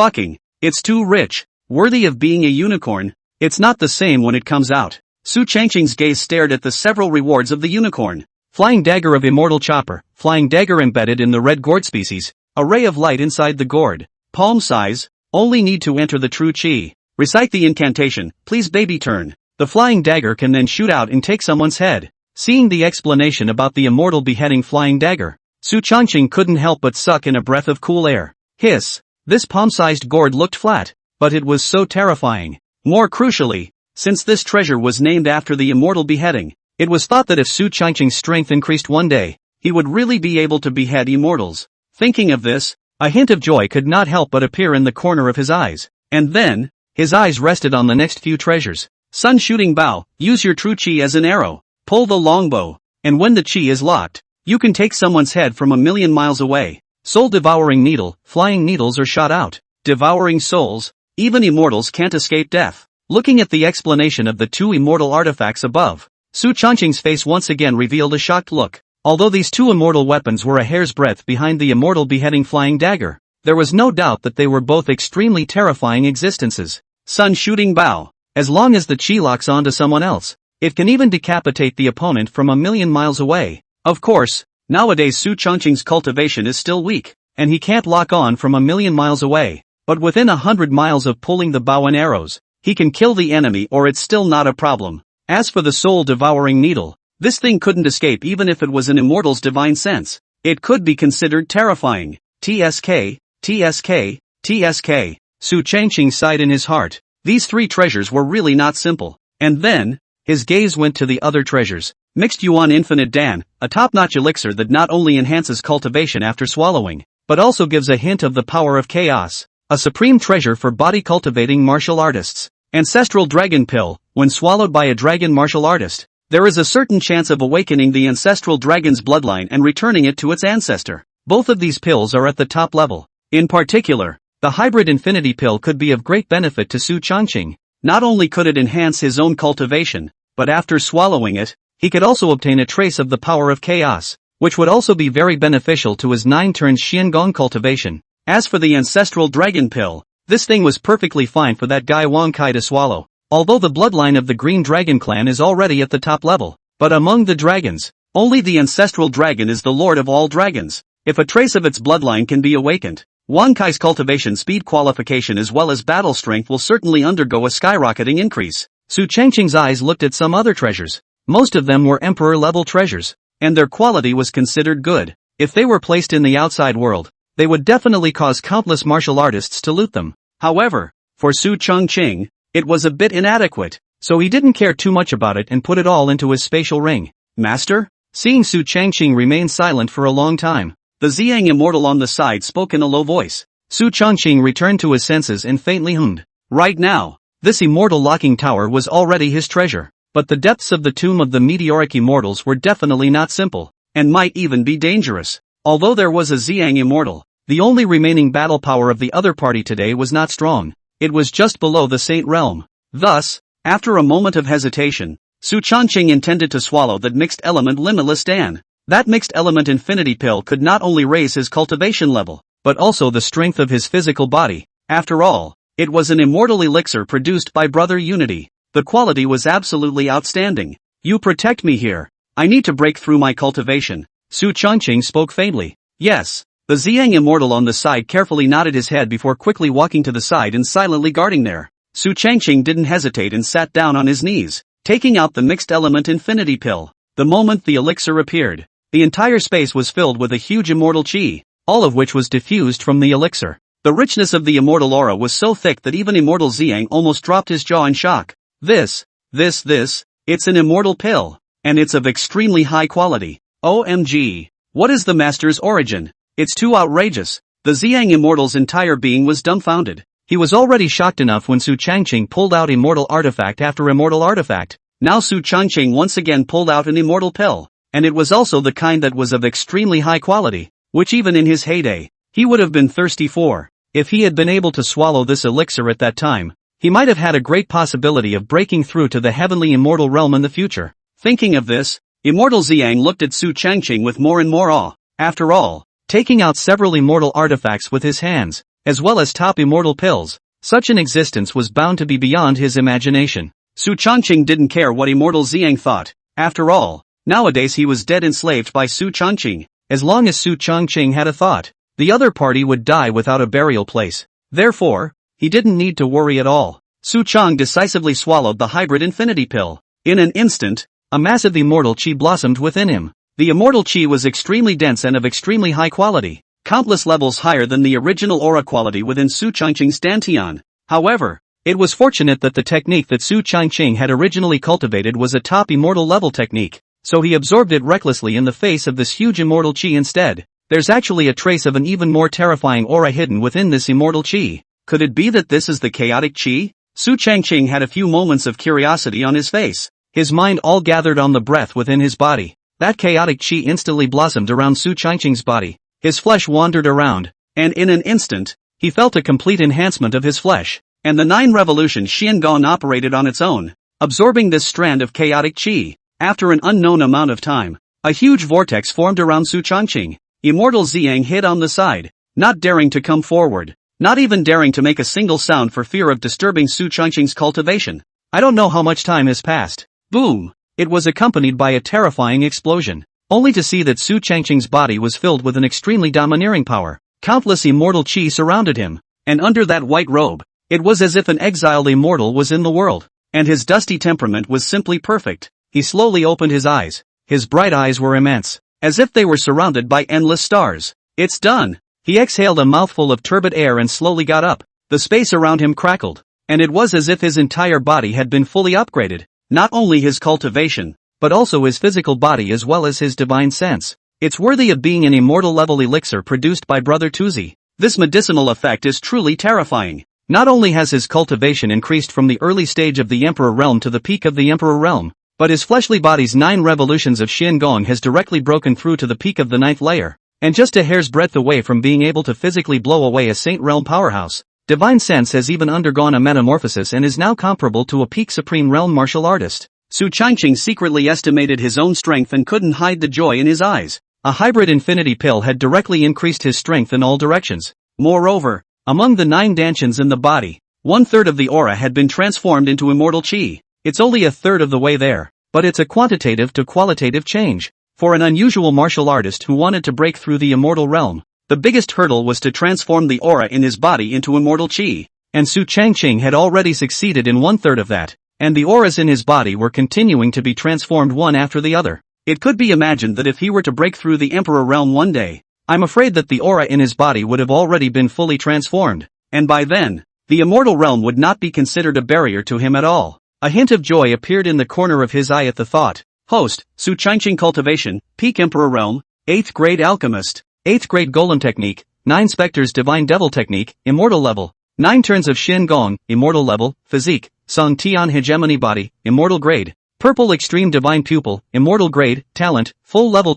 too rich, worthy of being a unicorn. It's not the same when it comes out. Su Changqing's gaze stared at the several rewards of the unicorn. Flying dagger of Immortal Chopper, flying dagger embedded in the red gourd species, a ray of light inside the gourd, palm size, only need to enter the true chi. Recite the incantation, please baby turn. The flying dagger can then shoot out and take someone's head. Seeing the explanation about the immortal beheading flying dagger, Su Changqing couldn't help but suck in a breath of cool air. Hiss! This palm-sized gourd looked flat, but it was so terrifying. More crucially, since this treasure was named after the immortal beheading, it was thought that if Su Changqing's strength increased one day, he would really be able to behead immortals. Thinking of this, a hint of joy could not help but appear in the corner of his eyes. And then, his eyes rested on the next few treasures. Sun Shooting Bow, use your true chi as an arrow. Pull the longbow, and when the chi is locked, you can take someone's head from 1,000,000 miles away. Soul Devouring Needle, flying needles are shot out, devouring souls. Even immortals can't escape death. Looking at the explanation of the 2 immortal artifacts above, Su Changqing's face once again revealed a shocked look. Although these 2 immortal weapons were a hair's breadth behind the immortal beheading flying dagger, there was no doubt that they were both extremely terrifying existences. Sun Shooting Bow. As long as the chi locks onto someone else, it can even decapitate the opponent from 1,000,000 miles away. Of course, nowadays Su Changqing's cultivation is still weak, and he can't lock on from 1,000,000 miles away. But within 100 miles of pulling the bow and arrows, he can kill the enemy or it's still not a problem. As for the Soul Devouring Needle, this thing couldn't escape even if it was an immortal's divine sense. It could be considered terrifying. TSK, TSK, TSK. Su Changqing sighed in his heart. These 3 treasures were really not simple. And then, his gaze went to the other treasures. Mixed Yuan Infinite Dan, a top-notch elixir that not only enhances cultivation after swallowing, but also gives a hint of the power of chaos. A supreme treasure for body-cultivating martial artists. Ancestral Dragon Pill, when swallowed by a dragon martial artist, there is a certain chance of awakening the ancestral dragon's bloodline and returning it to its ancestor. Both of these pills are at the top level. In particular, the Hybrid Infinity Pill could be of great benefit to Su Changqing. Not only could it enhance his own cultivation, but after swallowing it, he could also obtain a trace of the power of chaos, which would also be very beneficial to his 9-turn Xiangong cultivation. As for the Ancestral Dragon Pill, this thing was perfectly fine for that guy Wang Kai to swallow. Although the bloodline of the Green Dragon clan is already at the top level, but among the dragons, only the Ancestral Dragon is the lord of all dragons. If a trace of its bloodline can be awakened, Wang Kai's cultivation speed qualification as well as battle strength will certainly undergo a skyrocketing increase. Su Changqing's eyes looked at some other treasures. Most of them were emperor-level treasures, and their quality was considered good. If they were placed in the outside world, they would definitely cause countless martial artists to loot them. However, for Su Changqing, it was a bit inadequate, so he didn't care too much about it and put it all into his spatial ring. Master? Seeing Su Changqing remain silent for a long time, the Ziyang immortal on the side spoke in a low voice. Su Changqing returned to his senses and faintly hummed. Right now, this immortal locking tower was already his treasure, but the depths of the tomb of the meteoric immortals were definitely not simple, and might even be dangerous. Although there was a Ziyang immortal, the only remaining battle power of the other party today was not strong. It was just below the Saint Realm. Thus, after a moment of hesitation, Su Changqing intended to swallow that mixed element limitless Dan. That mixed element infinity pill could not only raise his cultivation level, but also the strength of his physical body. After all, it was an immortal elixir produced by Brother Unity. The quality was absolutely outstanding. You protect me here. I need to break through my cultivation. Su Changqing spoke faintly. Yes. The Ziyang immortal on the side carefully nodded his head before quickly walking to the side and silently guarding there. Su Changqing didn't hesitate and sat down on his knees, taking out the mixed element infinity pill. The moment the elixir appeared, the entire space was filled with a huge immortal chi, all of which was diffused from the elixir. The richness of the immortal aura was so thick that even immortal Ziyang almost dropped his jaw in shock. It's an immortal pill, and it's of extremely high quality. OMG. What is the master's origin? It's too outrageous. The Ziyang immortal's entire being was dumbfounded. He was already shocked enough when Su Changqing pulled out immortal artifact after immortal artifact. Now Su Changqing once again pulled out an immortal pill, and it was also the kind that was of extremely high quality, which even in his heyday, he would have been thirsty for. If he had been able to swallow this elixir at that time, he might have had a great possibility of breaking through to the heavenly immortal realm in the future. Thinking of this, immortal Ziyang looked at Su Changqing with more and more awe. After all, taking out several immortal artifacts with his hands, as well as top immortal pills, such an existence was bound to be beyond his imagination. Su Changqing didn't care what immortal Ziyang thought. After all, nowadays he was dead enslaved by Su Changqing. As long as Su Changqing had a thought, the other party would die without a burial place. Therefore, he didn't need to worry at all. Su Chang decisively swallowed the hybrid infinity pill. In an instant, a massive immortal chi blossomed within him. The immortal chi was extremely dense and of extremely high quality, countless levels higher than the original aura quality within Su Changqing's dantian. However, it was fortunate that the technique that Su Changqing had originally cultivated was a top immortal level technique, so he absorbed it recklessly in the face of this huge immortal chi instead. There's actually a trace of an even more terrifying aura hidden within this immortal chi. Could it be that this is the chaotic chi? Su Changqing had a few moments of curiosity on his face. His mind all gathered on the breath within his body. That chaotic chi instantly blossomed around Su Changqing's body. His flesh wandered around, and in an instant, he felt a complete enhancement of his flesh, and the 9 revolution Xiangong operated on its own, absorbing this strand of chaotic chi. After an unknown amount of time, a huge vortex formed around Su Changqing. Immortal Ziyang hid on the side, not daring to come forward, not even daring to make a single sound for fear of disturbing Su Changqing's cultivation. I don't know how much time has passed. Boom! It was accompanied by a terrifying explosion, only to see that Su Changqing's body was filled with an extremely domineering power. Countless immortal chi surrounded him, and under that white robe, it was as if an exiled immortal was in the world, and his dusty temperament was simply perfect. He slowly opened his eyes. His bright eyes were immense, as if they were surrounded by endless stars. It's done! He exhaled a mouthful of turbid air and slowly got up. The space around him crackled, and it was as if his entire body had been fully upgraded. Not only his cultivation, but also his physical body as well as his divine sense. It's worthy of being an immortal level elixir produced by Brother Tuzi. This medicinal effect is truly terrifying. Not only has his cultivation increased from the early stage of the Emperor Realm to the peak of the Emperor Realm, but his fleshly body's 9 revolutions of Xiangong has directly broken through to the peak of the 9th layer, and just a hair's breadth away from being able to physically blow away a Saint Realm powerhouse. Divine Sense has even undergone a metamorphosis and is now comparable to a peak Supreme Realm martial artist. Su Changqing secretly estimated his own strength and couldn't hide the joy in his eyes. A hybrid infinity pill had directly increased his strength in all directions. Moreover, among the 9 dantians in the body, 1/3 of the aura had been transformed into immortal chi. It's only a third of the way there, but it's a quantitative to qualitative change. For an unusual martial artist who wanted to break through the immortal realm, the biggest hurdle was to transform the aura in his body into immortal chi, and Su Changqing had already succeeded in 1/3 of that, and the auras in his body were continuing to be transformed one after the other. It could be imagined that if he were to break through the Emperor Realm one day, I'm afraid that the aura in his body would have already been fully transformed, and by then, the immortal realm would not be considered a barrier to him at all. A hint of joy appeared in the corner of his eye at the thought. Host, Su Changqing Cultivation, Peak Emperor Realm, 8th Grade Alchemist, 8th Grade Golem Technique, 9 Spectres Divine Devil Technique, Immortal Level, 9 Turns of Shin Gong, Immortal Level, Physique, Song Tian Hegemony Body, Immortal Grade, Purple Extreme Divine Pupil, Immortal Grade, Talent, Full Level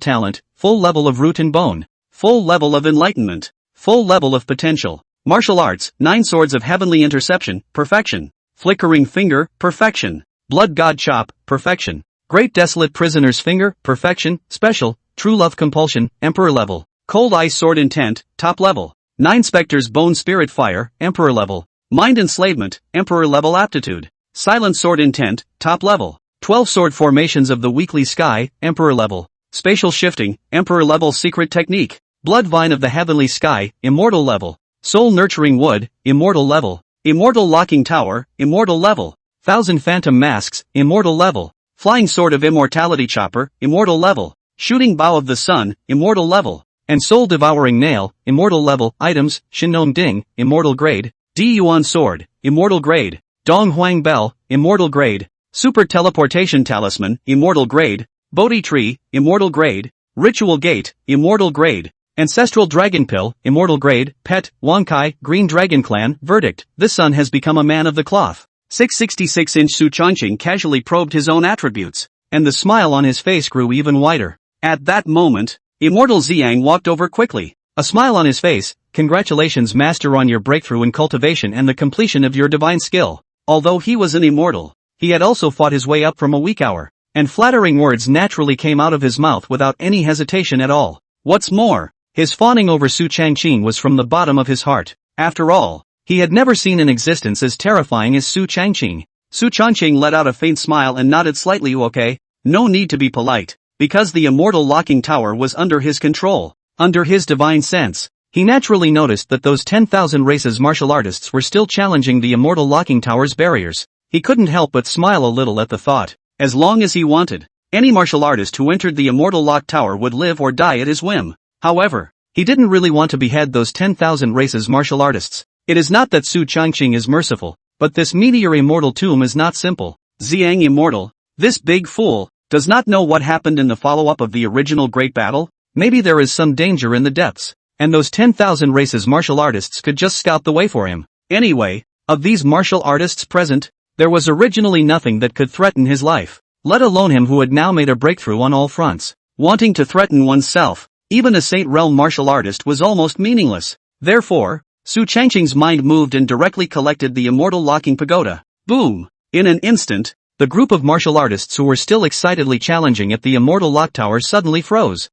of Root and Bone, Full Level of Enlightenment, Full Level of Potential, Martial Arts, 9 Swords of Heavenly Interception, Perfection, Flickering Finger, Perfection, Blood God Chop, Perfection, Great Desolate Prisoner's Finger, Perfection, Special, True Love Compulsion, Emperor Level, Cold Ice Sword Intent, Top Level, 9 Spectres Bone Spirit Fire, Emperor Level, Mind Enslavement, Emperor Level Aptitude, Silent Sword Intent, Top Level, 12 Sword Formations of the Weekly Sky, Emperor Level, Spatial Shifting, Emperor Level Secret Technique, Blood Vine of the Heavenly Sky, Immortal Level, Soul Nurturing Wood, Immortal Level, Immortal Locking Tower, Immortal Level, 1000 Phantom Masks, Immortal Level, Flying Sword of Immortality Chopper, Immortal Level, Shooting Bow of the Sun, Immortal Level, and Soul Devouring Nail, Immortal Level, Items, Shinnom Ding, Immortal Grade, Di Yuan Sword, Immortal Grade, Dong Huang Bell, Immortal Grade, Super Teleportation Talisman, Immortal Grade, Bodhi Tree, Immortal Grade, Ritual Gate, Immortal Grade, Ancestral Dragon Pill, Immortal Grade, Pet, Wonkai, Green Dragon Clan, Verdict, this son has become a man of the cloth. 666-inch Su Changqing casually probed his own attributes, and the smile on his face grew even wider. At that moment, Immortal Xiang walked over quickly, a smile on his face. Congratulations Master on your breakthrough in cultivation and the completion of your divine skill. Although he was an immortal, he had also fought his way up from a weak hour, and flattering words naturally came out of his mouth without any hesitation at all. What's more, his fawning over Su Changqing was from the bottom of his heart. After all, he had never seen an existence as terrifying as Su Changqing. Su Changqing let out a faint smile and nodded slightly. Okay, no need to be polite, because the immortal locking tower was under his control, under his divine sense. He naturally noticed that those 10,000 races martial artists were still challenging the immortal locking tower's barriers. He couldn't help but smile a little at the thought. As long as he wanted, any martial artist who entered the immortal lock tower would live or die at his whim. However, he didn't really want to behead those 10,000 races martial artists. It is not that Su Changqing is merciful, but this meteor immortal tomb is not simple. Xiang Immortal, this big fool, does not know what happened in the follow-up of the original great battle. Maybe there is some danger in the depths, and those 10,000 races martial artists could just scout the way for him. Anyway, of these martial artists present, there was originally nothing that could threaten his life, let alone him who had now made a breakthrough on all fronts. Wanting to threaten oneself, even a Saint Realm martial artist, was almost meaningless. Therefore, Su Changqing's mind moved and directly collected the immortal locking pagoda. Boom! In an instant, the group of martial artists who were still excitedly challenging at the immortal lock tower suddenly froze.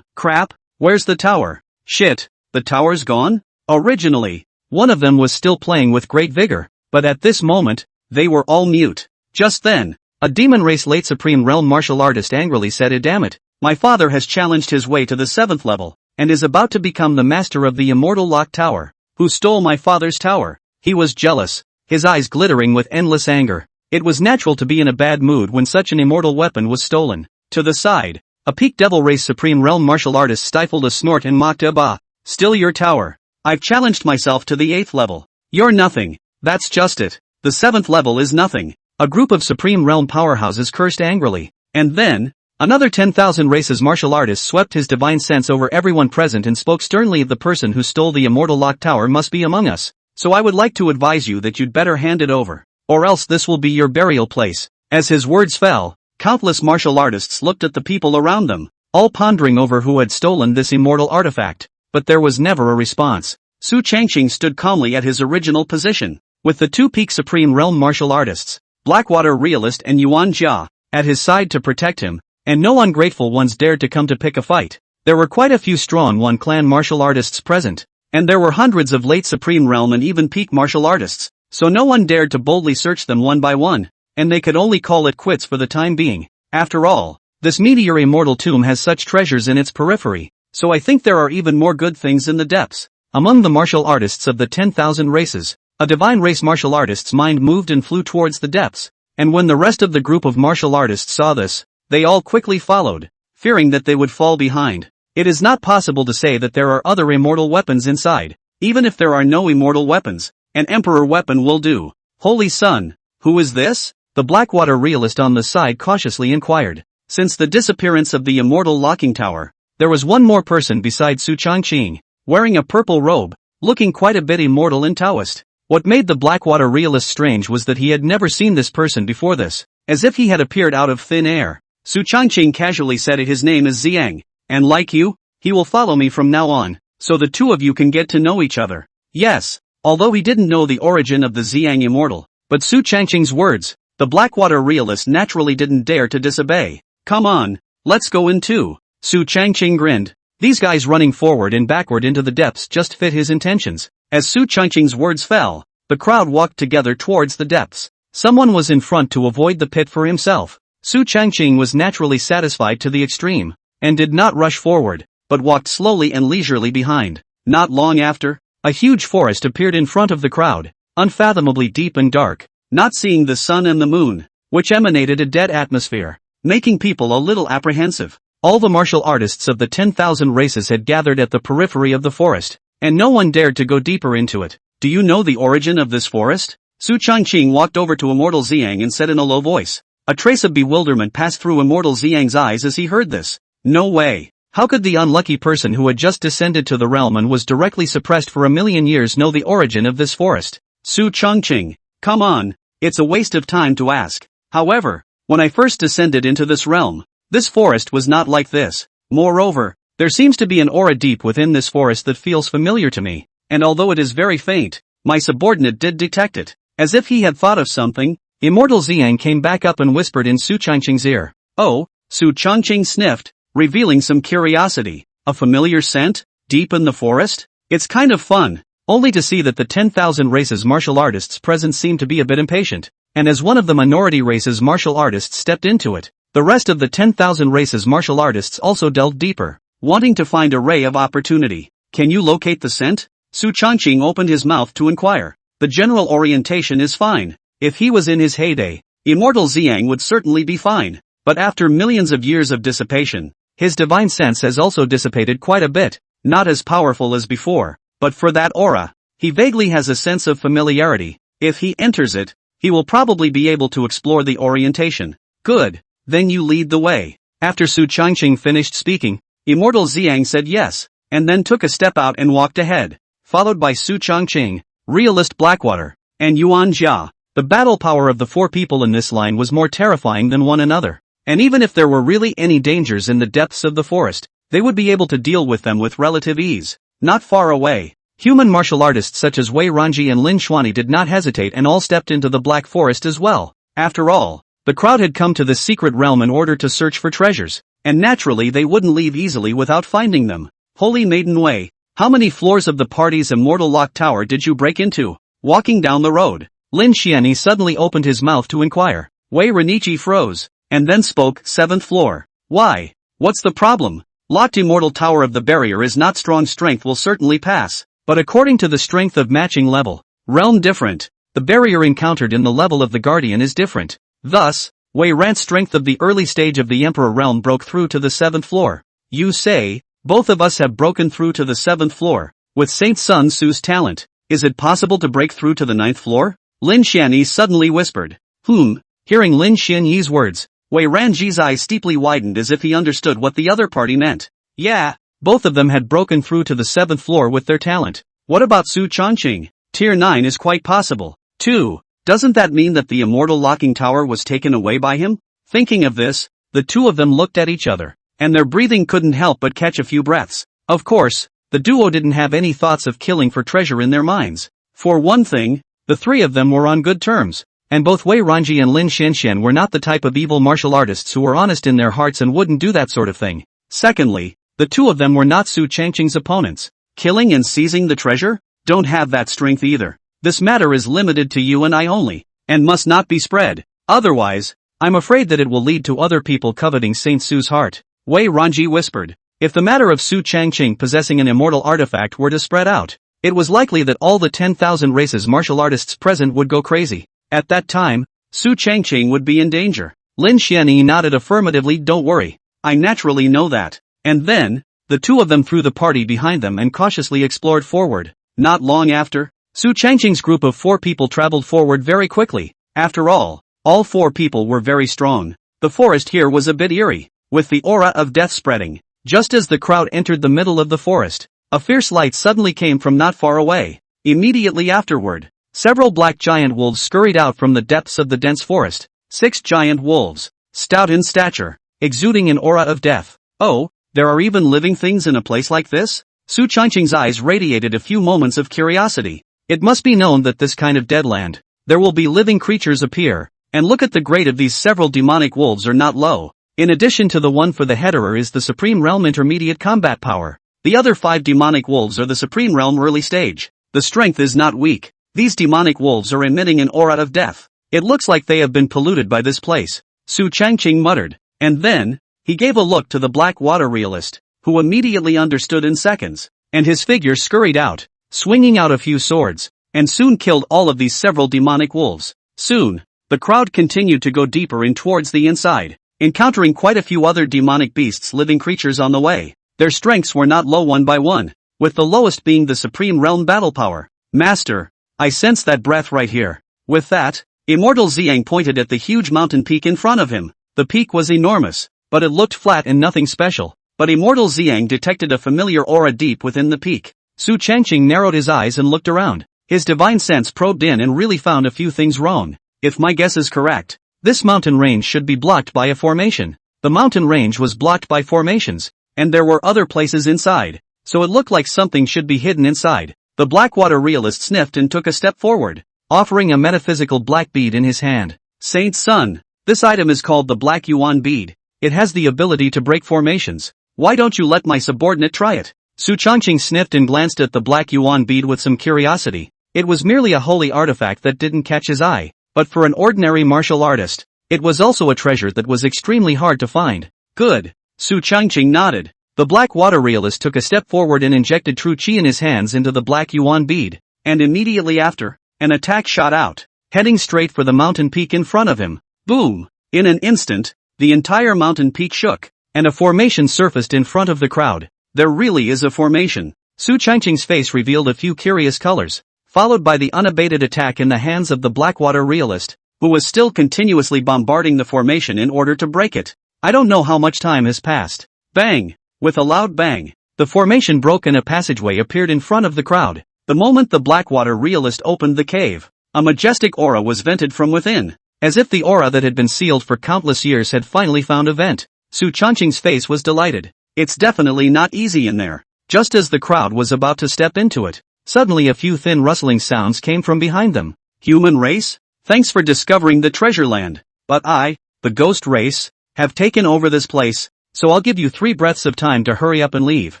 Crap, where's the tower? Shit, the tower's gone? Originally, one of them was still playing with great vigor, but at this moment, they were all mute. Just then, a demon race late supreme realm martial artist angrily said, damn it, my father has challenged his way to the 7th level, and is about to become the master of the immortal lock tower. Who stole my father's tower? He was jealous, his eyes glittering with endless anger. It was natural to be in a bad mood when such an immortal weapon was stolen. To the side, a peak devil race supreme realm martial artist stifled a snort and mocked, bah, still your tower. I've challenged myself to the 8th level. You're nothing. That's just it. The 7th level is nothing. A group of supreme realm powerhouses cursed angrily. And then, another 10,000 races martial artists swept his divine sense over everyone present and spoke sternly. The person who stole the immortal lock tower must be among us. So I would like to advise you that you'd better hand it over, or else this will be your burial place. As his words fell, countless martial artists looked at the people around them, all pondering over who had stolen this immortal artifact. But there was never a response. Su Changqing stood calmly at his original position, with the 2 peak supreme realm martial artists, Blackwater Realist and Yuan Jia, at his side to protect him, and no ungrateful ones dared to come to pick a fight. There were quite a few strong One Clan martial artists present, and there were hundreds of late supreme realm and even peak martial artists, so no one dared to boldly search them one by one, and they could only call it quits for the time being. After all, this meteor immortal tomb has such treasures in its periphery, so I think there are even more good things in the depths. Among the martial artists of the 10,000 races, a divine race martial artist's mind moved and flew towards the depths, and when the rest of the group of martial artists saw this, they all quickly followed, fearing that they would fall behind. It is not possible to say that there are other immortal weapons inside. Even if there are no immortal weapons, an emperor weapon will do. Holy Sun, who is this? The Blackwater Realist on the side cautiously inquired. Since the disappearance of the immortal locking tower, there was one more person besides Su Changqing, wearing a purple robe, looking quite a bit immortal and Taoist. What made the Blackwater realist strange was that he had never seen this person before this, as if he had appeared out of thin air. Su Changqing casually said his name is Xiang, and like you, he will follow me from now on, so the two of you can get to know each other. Yes, although he didn't know the origin of the Xiang immortal, but Su Changqing's words, the Blackwater realist naturally didn't dare to disobey. Come on, let's go in too. Su Changqing grinned. These guys running forward and backward into the depths just fit his intentions. As Su Changqing's words fell, the crowd walked together towards the depths. Someone was in front to avoid the pit for himself. Su Changqing was naturally satisfied to the extreme, and did not rush forward, but walked slowly and leisurely behind. Not long after, a huge forest appeared in front of the crowd, unfathomably deep and dark, not seeing the sun and the moon, which emanated a dead atmosphere, making people a little apprehensive. All the martial artists of the 10,000 races had gathered at the periphery of the forest, and no one dared to go deeper into it. Do you know the origin of this forest? Su Changqing walked over to Immortal Xiang and said in a low voice. A trace of bewilderment passed through Immortal Xiang's eyes as he heard this. No way. How could the unlucky person who had just descended to the realm and was directly suppressed for 1,000,000 years know the origin of this forest? Su Changqing, come on, it's a waste of time to ask. However, when I first descended into this realm, this forest was not like this. Moreover, there seems to be an aura deep within this forest that feels familiar to me, and although it is very faint, my subordinate did detect it. As if he had thought of something, Immortal Xiang came back up and whispered in Su Changqing's ear. Oh, Su Changqing sniffed, revealing some curiosity. A familiar scent? Deep in the forest? It's kind of fun, only to see that the 10,000 races martial artists present seem to be a bit impatient, and as one of the minority races martial artists stepped into it, the rest of the 10,000 races martial artists also delved deeper, wanting to find a ray of opportunity. Can you locate the scent? Su Changqing opened his mouth to inquire. The general orientation is fine. If he was in his heyday, Immortal Xiang would certainly be fine. But after millions of years of dissipation, his divine sense has also dissipated quite a bit, not as powerful as before, but for that aura, he vaguely has a sense of familiarity. If he enters it, he will probably be able to explore the orientation. Good. Then you lead the way. After Su Changqing finished speaking, Immortal Xiang said yes, and then took a step out and walked ahead, followed by Su Changqing, Realist Blackwater, and Yuan Jia. The battle power of the four people in this line was more terrifying than one another, and even if there were really any dangers in the depths of the forest, they would be able to deal with them with relative ease. Not far away, human martial artists such as Wei Ranji and Lin Xuani did not hesitate and all stepped into the Black Forest as well. After all, the crowd had come to the secret realm in order to search for treasures, and naturally they wouldn't leave easily without finding them. Holy Maiden Wei, how many floors of the party's immortal lock tower did you break into? Walking down the road, Lin Xiani suddenly opened his mouth to inquire. Wei Renichi froze, and then spoke. 7th floor. Why? What's the problem? Locked immortal tower of the barrier is not strong. Strength will certainly pass, but according to the strength of matching level, realm different, the barrier encountered in the level of the guardian is different. Thus, Wei Ran's strength of the early stage of the Emperor realm broke through to the 7th floor. You say, both of us have broken through to the 7th floor. With Saint Sun Tzu's talent, is it possible to break through to the 9th floor? Lin Xianyi suddenly whispered. Hearing Lin Xianyi's words, Wei Ranji's eyes steeply widened as if he understood what the other party meant. Yeah, both of them had broken through to the 7th floor with their talent. What about Su Changqing? Tier 9 is quite possible. 2. Doesn't that mean that the immortal locking tower was taken away by him? Thinking of this, the two of them looked at each other, and their breathing couldn't help but catch a few breaths. Of course, the duo didn't have any thoughts of killing for treasure in their minds. For one thing, the three of them were on good terms, and both Wei Ranji and Lin Xianxian were not the type of evil martial artists who were honest in their hearts and wouldn't do that sort of thing. Secondly, the two of them were not Su Changqing's opponents. Killing and seizing the treasure? Don't have that strength either. This matter is limited to you and I only, and must not be spread. Otherwise, I'm afraid that it will lead to other people coveting Saint Su's heart. Wei Ranji whispered. If the matter of Su Changqing possessing an immortal artifact were to spread out, it was likely that all the 10,000 races martial artists present would go crazy. At that time, Su Changqing would be in danger. Lin Xianyi nodded affirmatively. Don't worry. I naturally know that. And then, the two of them threw the party behind them and cautiously explored forward. Not long after, Su Changqing's group of 4 people traveled forward very quickly. After all 4 people were very strong. The forest here was a bit eerie, with the aura of death spreading. Just as the crowd entered the middle of the forest, a fierce light suddenly came from not far away. Immediately afterward, several black giant wolves scurried out from the depths of the dense forest. 6 giant wolves, stout in stature, exuding an aura of death. Oh, there are even living things in a place like this? Su Changqing's eyes radiated a few moments of curiosity. It must be known that this kind of deadland, there will be living creatures appear, and look at the grade of these several demonic wolves are not low. In addition to the one for the header is the Supreme Realm Intermediate Combat Power. The other 5 demonic wolves are the Supreme Realm Early Stage. The strength is not weak. These demonic wolves are emitting an aura of death. It looks like they have been polluted by this place, Su Changqing muttered. And then, he gave a look to the black water realist, who immediately understood in seconds, and his figure scurried out, swinging out a few swords, and soon killed all of these several demonic wolves. Soon, the crowd continued to go deeper in towards the inside, encountering quite a few other demonic beasts, living creatures on the way. Their strengths were not low one by one, with the lowest being the Supreme Realm Battle Power. Master, I sense that breath right here. With that, Immortal Xiang pointed at the huge mountain peak in front of him. The peak was enormous, but it looked flat and nothing special. But Immortal Xiang detected a familiar aura deep within the peak. Su Changqing narrowed his eyes and looked around. His divine sense probed in and really found a few things wrong. If my guess is correct, this mountain range should be blocked by a formation. The mountain range was blocked by formations, and there were other places inside, so it looked like something should be hidden inside. The Blackwater realist sniffed and took a step forward, offering a metaphysical black bead in his hand. Saint's Son, this item is called the Black Yuan Bead. It has the ability to break formations. Why don't you let my subordinate try it? Su Changqing sniffed and glanced at the Black Yuan Bead with some curiosity. It was merely a holy artifact that didn't catch his eye, but for an ordinary martial artist, it was also a treasure that was extremely hard to find. Good. Su Changqing nodded. The black water realist took a step forward and injected true chi in his hands into the Black Yuan Bead, and immediately after, an attack shot out, heading straight for the mountain peak in front of him. Boom! In an instant, the entire mountain peak shook, and a formation surfaced in front of the crowd. There really is a formation. Su Changqing's face revealed a few curious colors, followed by the unabated attack in the hands of the Blackwater realist, who was still continuously bombarding the formation in order to break it. I don't know how much time has passed. Bang! With a loud bang, the formation broke and a passageway appeared in front of the crowd. The moment the Blackwater realist opened the cave, a majestic aura was vented from within, as if the aura that had been sealed for countless years had finally found a vent. Su Changqing's face was delighted. It's definitely not easy in there. Just as the crowd was about to step into it, suddenly a few thin rustling sounds came from behind them. Human race? Thanks for discovering the treasure land. But I, the ghost race, have taken over this place, so I'll give you 3 breaths of time to hurry up and leave,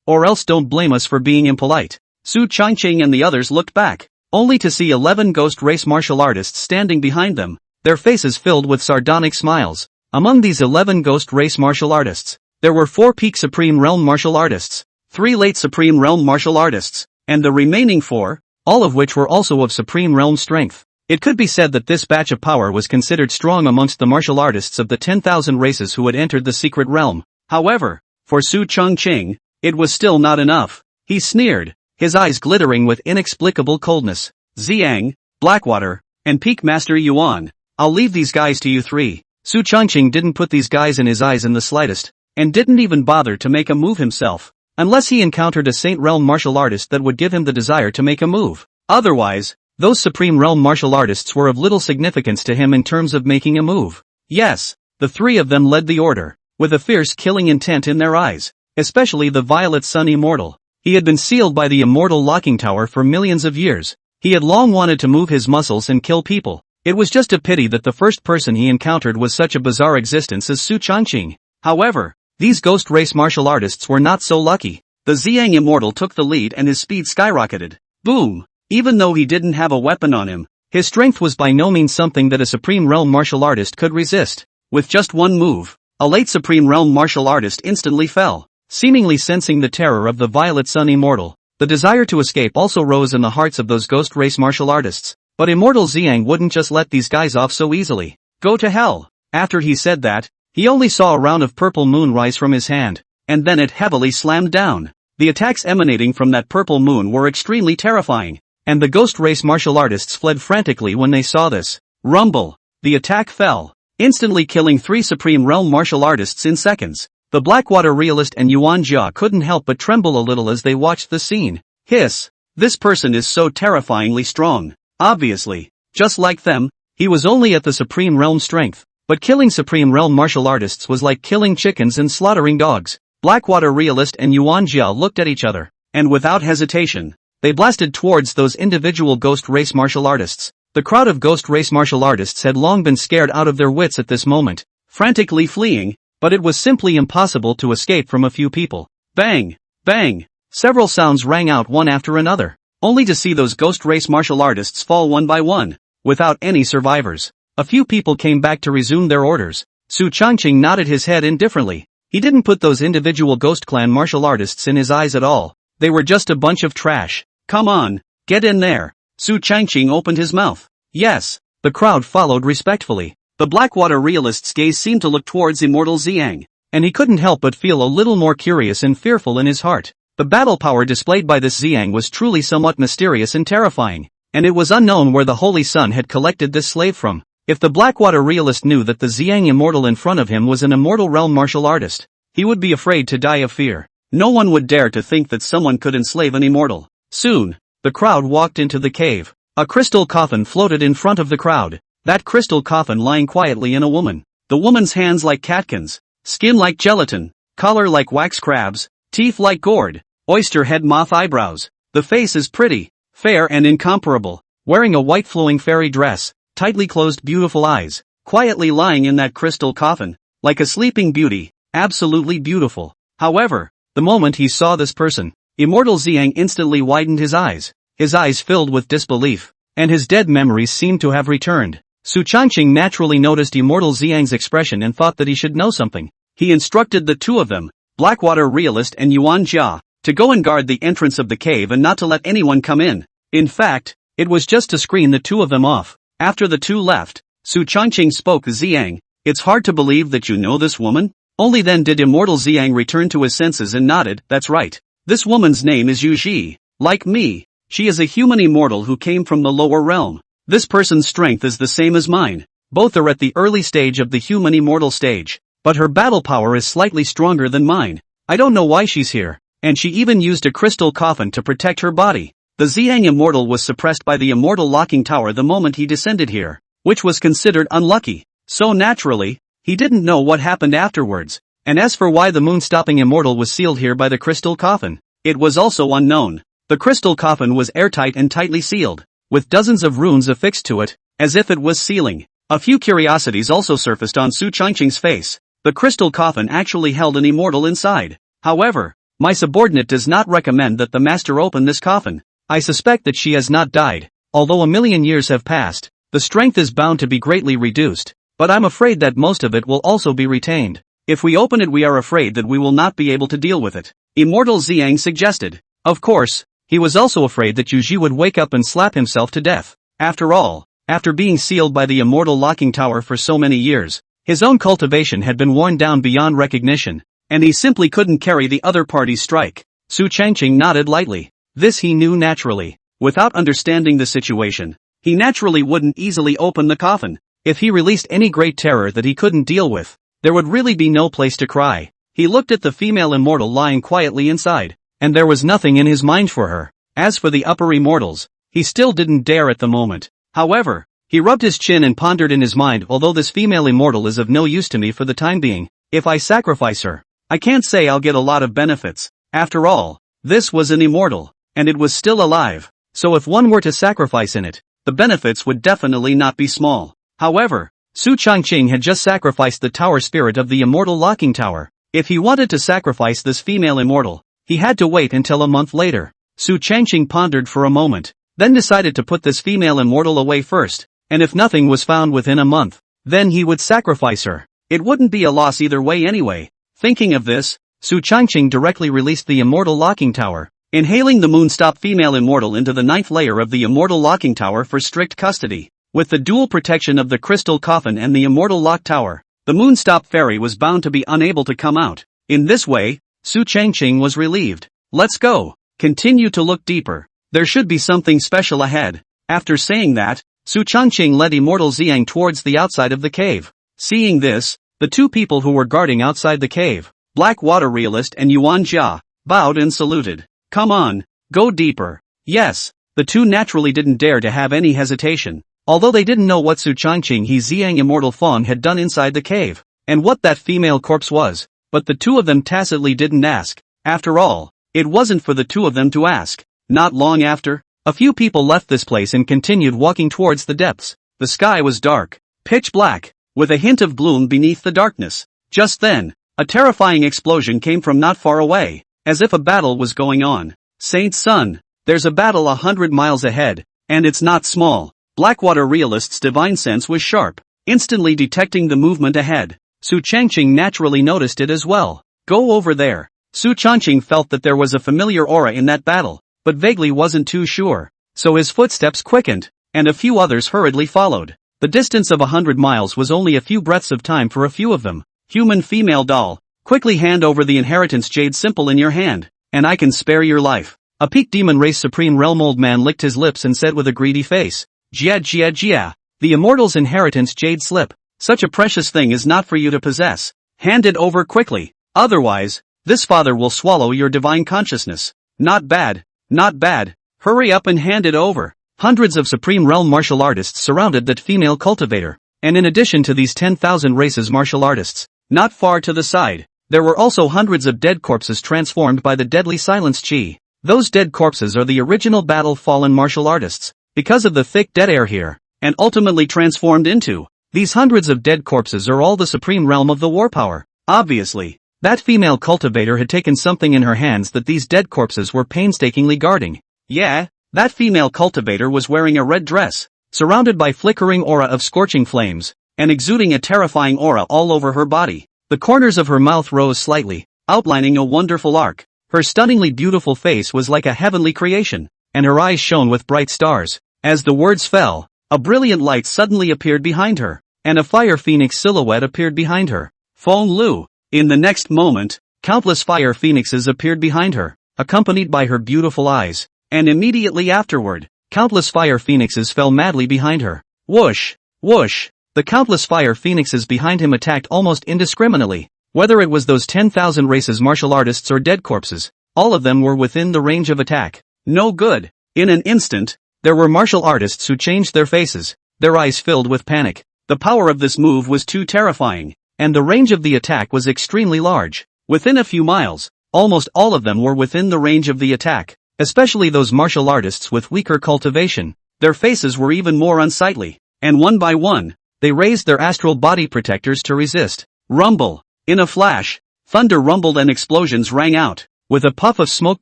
or else don't blame us for being impolite. Su Changqing and the others looked back, only to see 11 ghost race martial artists standing behind them, their faces filled with sardonic smiles. Among these 11 ghost race martial artists, there were 4 peak Supreme Realm martial artists, 3 late Supreme Realm martial artists, and the remaining 4, all of which were also of Supreme Realm strength. It could be said that this batch of power was considered strong amongst the martial artists of the 10,000 races who had entered the secret realm. However, for Su Changqing, it was still not enough. He sneered, his eyes glittering with inexplicable coldness. Xiang, Blackwater, and Peak Master Yuan, I'll leave these guys to you 3. Su Changqing didn't put these guys in his eyes in the slightest, and didn't even bother to make a move himself, unless he encountered a Saint Realm martial artist that would give him the desire to make a move. Otherwise, those Supreme Realm martial artists were of little significance to him in terms of making a move. Yes, the 3 of them led the order, with a fierce killing intent in their eyes, especially the Violet Sun Immortal. He had been sealed by the Immortal Locking Tower for millions of years. He had long wanted to move his muscles and kill people. It was just a pity that the first person he encountered was such a bizarre existence as Su Changqing. However, these ghost race martial artists were not so lucky. The Xiang Immortal took the lead and his speed skyrocketed. Boom! Even though he didn't have a weapon on him, his strength was by no means something that a Supreme Realm martial artist could resist. With just one move, a late Supreme Realm martial artist instantly fell. Seemingly sensing the terror of the Violet Sun Immortal, the desire to escape also rose in the hearts of those ghost race martial artists. But Immortal Xiang wouldn't just let these guys off so easily. Go to hell! After he said that, he only saw a round of purple moon rise from his hand, and then it heavily slammed down. The attacks emanating from that purple moon were extremely terrifying, and the ghost race martial artists fled frantically when they saw this. Rumble! The attack fell. instantly killing 3 Supreme Realm martial artists in seconds. The Blackwater realist and Yuan Jia couldn't help but tremble a little as they watched the scene. Hiss! This person is so terrifyingly strong. Obviously, just like them, he was only at the Supreme Realm strength. But killing Supreme Realm martial artists was like killing chickens and slaughtering dogs. Blackwater realist and Yuan Jia looked at each other, and without hesitation, they blasted towards those individual ghost race martial artists. The crowd of ghost race martial artists had long been scared out of their wits at this moment, frantically fleeing, but it was simply impossible to escape from a few people. Bang! Bang! Several sounds rang out one after another, only to see those ghost race martial artists fall one by one, without any survivors. A few people came back to resume their orders. Su Changqing nodded his head indifferently. He didn't put those individual ghost clan martial artists in his eyes at all. They were just a bunch of trash. Come on, get in there. Su Changqing opened his mouth. Yes. The crowd followed respectfully. The Blackwater realist's gaze seemed to look towards Immortal Xiang, and he couldn't help but feel a little more curious and fearful in his heart. The battle power displayed by this Xiang was truly somewhat mysterious and terrifying, and it was unknown where the Holy Sun had collected this slave from. If the Blackwater realist knew that the Xiang immortal in front of him was an immortal realm martial artist, he would be afraid to die of fear. No one would dare to think that someone could enslave an immortal. Soon, the crowd walked into the cave. A crystal coffin floated in front of the crowd. That crystal coffin lying quietly in a woman. The woman's hands like catkins, skin like gelatin, collar like wax crabs, teeth like gourd, oyster head moth eyebrows. The face is pretty, fair and incomparable, wearing a white flowing fairy dress, tightly closed beautiful eyes, quietly lying in that crystal coffin, like a sleeping beauty, absolutely beautiful. However, the moment he saw this person, Immortal Xiang instantly widened his eyes filled with disbelief, and his dead memories seemed to have returned. Su Changqing naturally noticed Immortal Xiang's expression and thought that he should know something. He instructed the two of them, Blackwater realist and Yuan Jia, to go and guard the entrance of the cave and not to let anyone come in. In fact, it was just to screen the two of them off. After the two left, Su Changqing spoke. Xiang, it's hard to believe that you know this woman? Only then did Immortal Xiang return to his senses and nodded. That's right. This woman's name is Yu Ji. Like me, she is a human immortal who came from the lower realm. This person's strength is the same as mine. Both are at the early stage of the human immortal stage, but her battle power is slightly stronger than mine. I don't know why she's here, and she even used a crystal coffin to protect her body. The Xiang immortal was suppressed by the immortal locking tower the moment he descended here, which was considered unlucky. So naturally, he didn't know what happened afterwards. And as for why the moon-stopping immortal was sealed here by the crystal coffin, it was also unknown. The crystal coffin was airtight and tightly sealed, with dozens of runes affixed to it, as if it was sealing. A few curiosities also surfaced on Su Changqing's face. The crystal coffin actually held an immortal inside. However, my subordinate does not recommend that the master open this coffin. I suspect that she has not died. Although 1,000,000 years have passed, the strength is bound to be greatly reduced, but I'm afraid that most of it will also be retained. If we open it, we are afraid that we will not be able to deal with it, Immortal Xiang suggested. Of course, he was also afraid that Yu Ji would wake up and slap himself to death. After all, after being sealed by the immortal locking tower for so many years, his own cultivation had been worn down beyond recognition, and he simply couldn't carry the other party's strike. Su Changqing nodded lightly. This he knew naturally. Without understanding the situation, he naturally wouldn't easily open the coffin. If he released any great terror that he couldn't deal with, there would really be no place to cry. He looked at the female immortal lying quietly inside, and there was nothing in his mind for her. As for the upper immortals, he still didn't dare at the moment. However, he rubbed his chin and pondered in his mind, although this female immortal is of no use to me for the time being, if I sacrifice her, I can't say I'll get a lot of benefits. After all, this was an immortal, and it was still alive, so if one were to sacrifice in it, the benefits would definitely not be small. However, Su Changqing had just sacrificed the tower spirit of the immortal locking tower. If he wanted to sacrifice this female immortal, he had to wait until a month later. Su Changqing pondered for a moment, then decided to put this female immortal away first, and if nothing was found within a month, then he would sacrifice her. It wouldn't be a loss either way anyway. Thinking of this, Su Changqing directly released the immortal locking tower, inhaling the moonstop female immortal into the 9th layer of the immortal locking tower for strict custody. With the dual protection of the crystal coffin and the immortal lock tower, the moonstop fairy was bound to be unable to come out. In this way, Su Changqing was relieved. Let's go. Continue to look deeper. There should be something special ahead. After saying that, Su Changqing led Immortal Xiang towards the outside of the cave. Seeing this, the two people who were guarding outside the cave, Black Water Realist and Yuan Jia, bowed and saluted. Come on, go deeper. Yes, the two naturally didn't dare to have any hesitation, although they didn't know what Su Changqing He Xiang Immortal Fong had done inside the cave, and what that female corpse was, but the two of them tacitly didn't ask. After all, it wasn't for the two of them to ask. Not long after, a few people left this place and continued walking towards the depths. The sky was dark, pitch black, with a hint of gloom beneath the darkness. Just then, a terrifying explosion came from not far away, as if a battle was going on. Saint Sun, there's a battle 100 miles ahead, and it's not small. Blackwater Realist's divine sense was sharp, instantly detecting the movement ahead. Su Changqing naturally noticed it as well. Go over there. Su Changqing felt that there was a familiar aura in that battle, but vaguely wasn't too sure. So his footsteps quickened, and a few others hurriedly followed. The distance of 100 miles was only a few breaths of time for a few of them. Human female doll, quickly hand over the inheritance jade simple in your hand, and I can spare your life. A peak demon race supreme realm old man licked his lips and said with a greedy face, Jia Jia Jia, the immortal's inheritance jade slip. Such a precious thing is not for you to possess. Hand it over quickly, otherwise, this father will swallow your divine consciousness. Not bad, not bad, hurry up and hand it over. Hundreds of supreme realm martial artists surrounded that female cultivator, and in addition to these 10,000 races martial artists, not far to the side, there were also hundreds of dead corpses transformed by the deadly silence chi. Those dead corpses are the original battle fallen martial artists, because of the thick dead air here, and ultimately transformed into. These hundreds of dead corpses are all the supreme realm of the war power. Obviously, that female cultivator had taken something in her hands that these dead corpses were painstakingly guarding. Yeah, that female cultivator was wearing a red dress, surrounded by flickering aura of scorching flames, and exuding a terrifying aura all over her body. The corners of her mouth rose slightly, outlining a wonderful arc. Her stunningly beautiful face was like a heavenly creation, and her eyes shone with bright stars. As the words fell, a brilliant light suddenly appeared behind her, and a fire phoenix silhouette appeared behind her. Feng Lu. In the next moment, countless fire phoenixes appeared behind her, accompanied by her beautiful eyes, and immediately afterward, countless fire phoenixes fell madly behind her. Whoosh! Whoosh! The countless fire phoenixes behind him attacked almost indiscriminately. Whether it was those 10,000 races martial artists or dead corpses, all of them were within the range of attack. No good. In an instant, there were martial artists who changed their faces, their eyes filled with panic. The power of this move was too terrifying, and the range of the attack was extremely large. Within a few miles, almost all of them were within the range of the attack, especially those martial artists with weaker cultivation. Their faces were even more unsightly, and one by one, they raised their astral body protectors to resist. Rumble! In a flash, thunder rumbled and explosions rang out, with a puff of smoke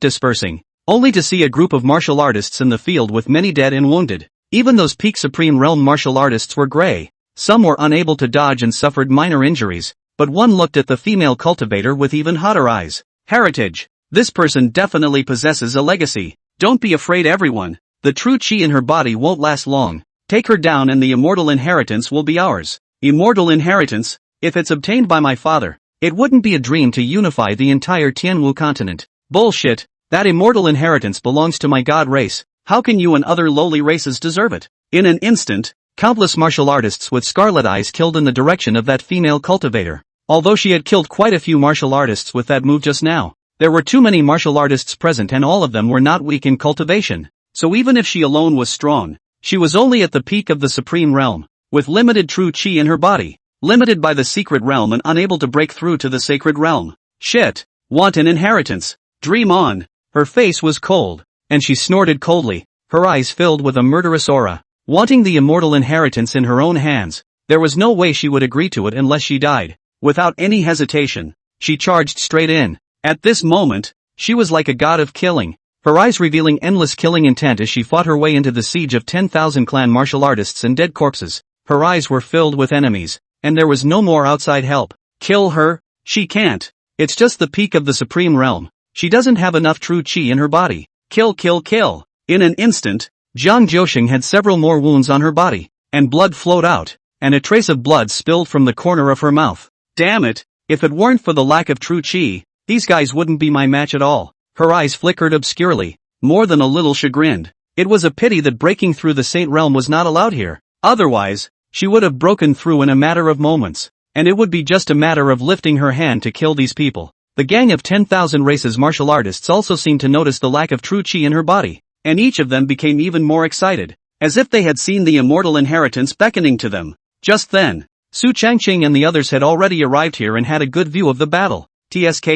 dispersing, only to see a group of martial artists in the field with many dead and wounded. Even those peak supreme realm martial artists were gray. Some were unable to dodge and suffered minor injuries, but one looked at the female cultivator with even hotter eyes. Heritage. This person definitely possesses a legacy. Don't be afraid everyone. The true chi in her body won't last long. Take her down and the immortal inheritance will be ours. Immortal inheritance? If it's obtained by my father, it wouldn't be a dream to unify the entire Tianwu continent. Bullshit. That immortal inheritance belongs to my god race. How can you and other lowly races deserve it? In an instant, countless martial artists with scarlet eyes killed in the direction of that female cultivator. Although she had killed quite a few martial artists with that move just now, there were too many martial artists present and all of them were not weak in cultivation. So even if she alone was strong, she was only at the peak of the supreme realm, with limited true chi in her body, limited by the secret realm and unable to break through to the sacred realm. Shit! Want an inheritance? Dream on! Her face was cold, and she snorted coldly, her eyes filled with a murderous aura. Wanting the immortal inheritance in her own hands, there was no way she would agree to it unless she died. Without any hesitation, she charged straight in. At this moment, she was like a god of killing, her eyes revealing endless killing intent as she fought her way into the siege of 10,000 clan martial artists and dead corpses. Her eyes were filled with enemies, and there was no more outside help. Kill her? She can't. It's just the peak of the supreme realm. She doesn't have enough true chi in her body. Kill, kill, kill. In an instant, Jiang Jiuxing had several more wounds on her body, and blood flowed out, and a trace of blood spilled from the corner of her mouth. Damn it, if it weren't for the lack of true chi, these guys wouldn't be my match at all. Her eyes flickered obscurely, more than a little chagrined. It was a pity that breaking through the Saint realm was not allowed here. Otherwise, she would have broken through in a matter of moments. And it would be just a matter of lifting her hand to kill these people. The gang of 10,000 races martial artists also seemed to notice the lack of true chi in her body, and each of them became even more excited, as if they had seen the immortal inheritance beckoning to them. Just then, Su Changqing and the others had already arrived here and had a good view of the battle. TSK,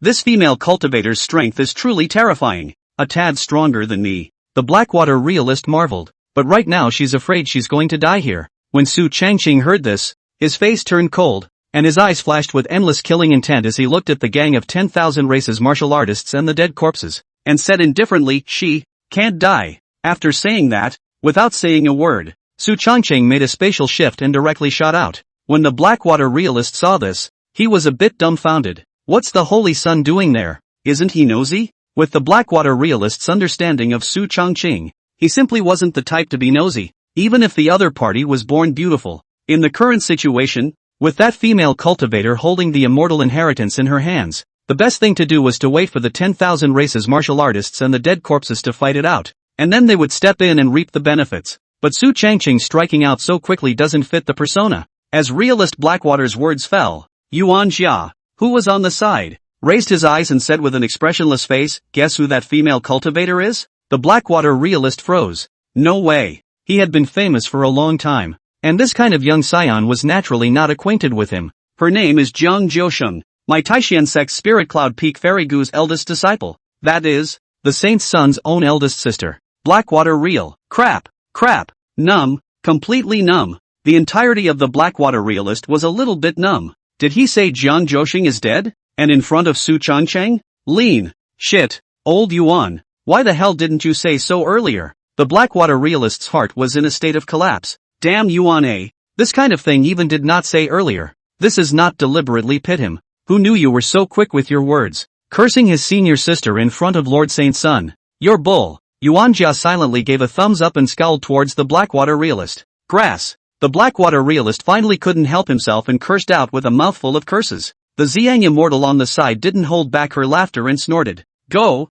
this female cultivator's strength is truly terrifying, a tad stronger than me. The Blackwater realist marveled, but right now she's afraid she's going to die here. When Su Changqing heard this, his face turned cold, and his eyes flashed with endless killing intent as he looked at the gang of 10,000 races martial artists and the dead corpses, and said indifferently, "She can't die." After saying that, without saying a word, Su Changqing made a spatial shift and directly shot out. When the Blackwater realist saw this, he was a bit dumbfounded. What's the Holy Sun doing there? Isn't he nosy? With the Blackwater realist's understanding of Su Changqing, he simply wasn't the type to be nosy, even if the other party was born beautiful. In the current situation, with that female cultivator holding the immortal inheritance in her hands, the best thing to do was to wait for the 10,000 races martial artists and the dead corpses to fight it out, and then they would step in and reap the benefits. But Su Changqing striking out so quickly doesn't fit the persona. As realist Blackwater's words fell, Yuan Jia, who was on the side, raised his eyes and said with an expressionless face, "Guess who that female cultivator is?" The Blackwater realist froze. No way. He had been famous for a long time, and this kind of young scion was naturally not acquainted with him. "Her name is Jiang Jiusheng, my Taishan Sect's Spirit Cloud Peak Fairy Gu's eldest disciple. That is, the Saint's son's own eldest sister." Blackwater real. Crap. Numb. Completely numb. The entirety of the Blackwater realist was a little bit numb. Did he say Jiang Jiusheng is dead? And in front of Su Changqing? Lean. Shit. Old Yuan. Why the hell didn't you say so earlier? The Blackwater realist's heart was in a state of collapse. Damn Yuan A. This kind of thing even did not say earlier. This is not deliberately pit him. Who knew you were so quick with your words? Cursing his senior sister in front of Lord Saint's son. You're bull. Yuan Jia silently gave a thumbs up and scowled towards the Blackwater realist. Grass. The Blackwater realist finally couldn't help himself and cursed out with a mouthful of curses. The Ziyang immortal on the side didn't hold back her laughter and snorted. Go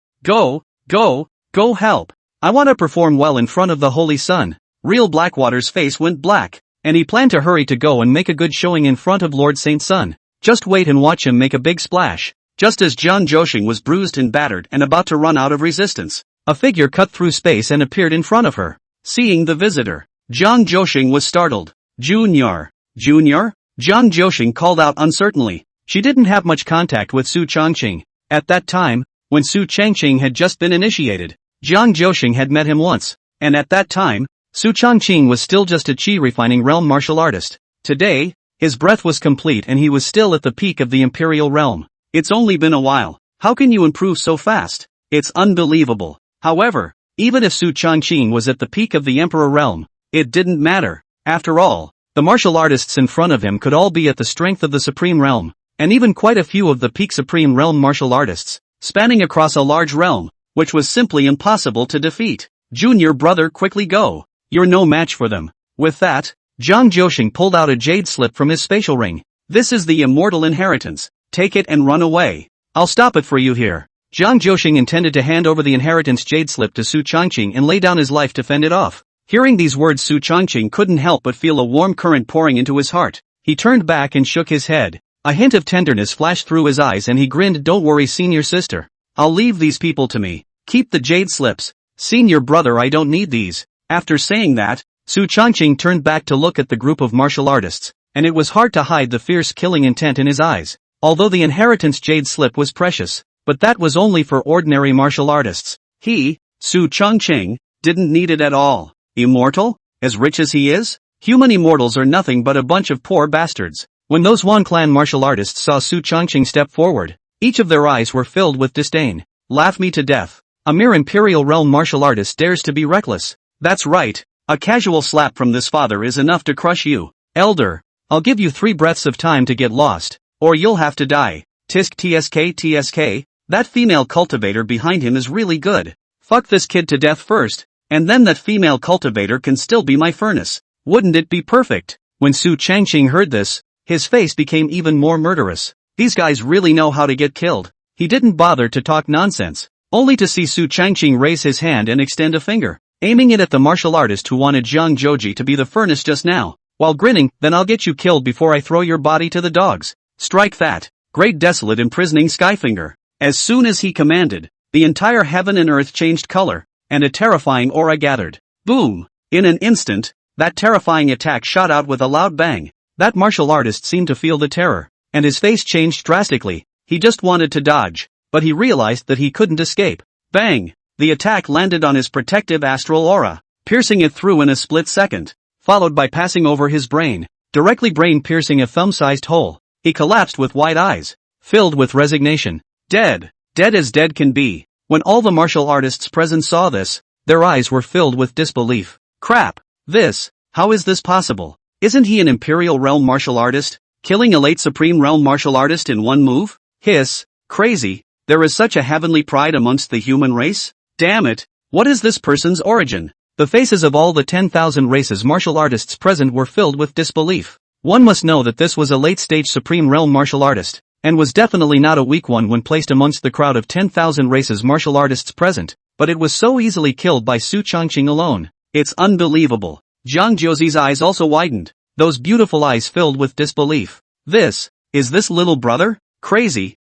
help. I want to perform well in front of the Holy Sun. Real Blackwater's face went black, and he planned to hurry to go and make a good showing in front of Lord Saint's son. Just wait and watch him make a big splash. Just as Jiang Jiusheng was bruised and battered and about to run out of resistance, a figure cut through space and appeared in front of her. Seeing the visitor, Jiang Jiusheng was startled. Junior? Jiang Jiusheng called out uncertainly. She didn't have much contact with Su Changqing. At that time, when Su Changqing had just been initiated, Jiang Jiusheng had met him once, and at that time, Su Changqing was still just a chi-refining realm martial artist. Today, his breath was complete and he was still at the peak of the imperial realm. It's only been a while. How can you improve so fast? It's unbelievable. However, even if Su Changqing was at the peak of the emperor realm, it didn't matter. After all, the martial artists in front of him could all be at the strength of the supreme realm, and even quite a few of the peak supreme realm martial artists, spanning across a large realm, which was simply impossible to defeat. Junior brother, quickly go. You're no match for them. With that, Jiang Jiusheng pulled out a jade slip from his spatial ring. This is the immortal inheritance. Take it and run away. I'll stop it for you here. Jiang Jiusheng intended to hand over the inheritance jade slip to Su Changqing and lay down his life to fend it off. Hearing these words, Su Changqing couldn't help but feel a warm current pouring into his heart. He turned back and shook his head. A hint of tenderness flashed through his eyes and he grinned. Don't worry, senior sister. I'll leave these people to me. Keep the jade slips. Senior brother, I don't need these. After saying that, Su Changqing turned back to look at the group of martial artists, and it was hard to hide the fierce killing intent in his eyes. Although the inheritance jade slip was precious, but that was only for ordinary martial artists. He, Su Changqing, didn't need it at all. Immortal? As rich as he is? Human immortals are nothing but a bunch of poor bastards. When those Wan clan martial artists saw Su Changqing step forward, each of their eyes were filled with disdain. Laugh me to death. A mere imperial realm martial artist dares to be reckless. That's right. A casual slap from this father is enough to crush you. Elder, I'll give you 3 breaths of time to get lost, or you'll have to die. TSK, that female cultivator behind him is really good. Fuck this kid to death first, and then that female cultivator can still be my furnace. Wouldn't it be perfect? When Su Changqing heard this, his face became even more murderous. These guys really know how to get killed. He didn't bother to talk nonsense, only to see Su Changqing raise his hand and extend a finger. aiming it at the martial artist who wanted Jiang Joji to be the furnace just now, while grinning, "Then I'll get you killed before I throw your body to the dogs." Strike that great desolate imprisoning Skyfinger. As soon as he commanded, the entire heaven and earth changed color, and a terrifying aura gathered. Boom! In an instant, that terrifying attack shot out with a loud bang. That martial artist seemed to feel the terror, and his face changed drastically. He just wanted to dodge, but he realized that he couldn't escape. Bang! The attack landed on his protective astral aura, piercing it through in a split second, followed by passing over his brain, directly brain-piercing a thumb-sized hole. He collapsed with wide eyes, filled with resignation. Dead. Dead as dead can be. When all the martial artists present saw this, their eyes were filled with disbelief. Crap! How is this possible? Isn't he an Imperial Realm martial artist, killing a late Supreme Realm martial artist in one move? Hiss. Crazy. There is such a heavenly pride amongst the human race? Damn it, what is this person's origin? The faces of all the 10,000 races martial artists present were filled with disbelief. One must know that this was a late-stage Supreme Realm martial artist, and was definitely not a weak one when placed amongst the crowd of 10,000 races martial artists present, but it was so easily killed by Su Changqing alone. It's unbelievable. Jiang Jozi's eyes also widened, those beautiful eyes filled with disbelief. Is this little brother? Crazy.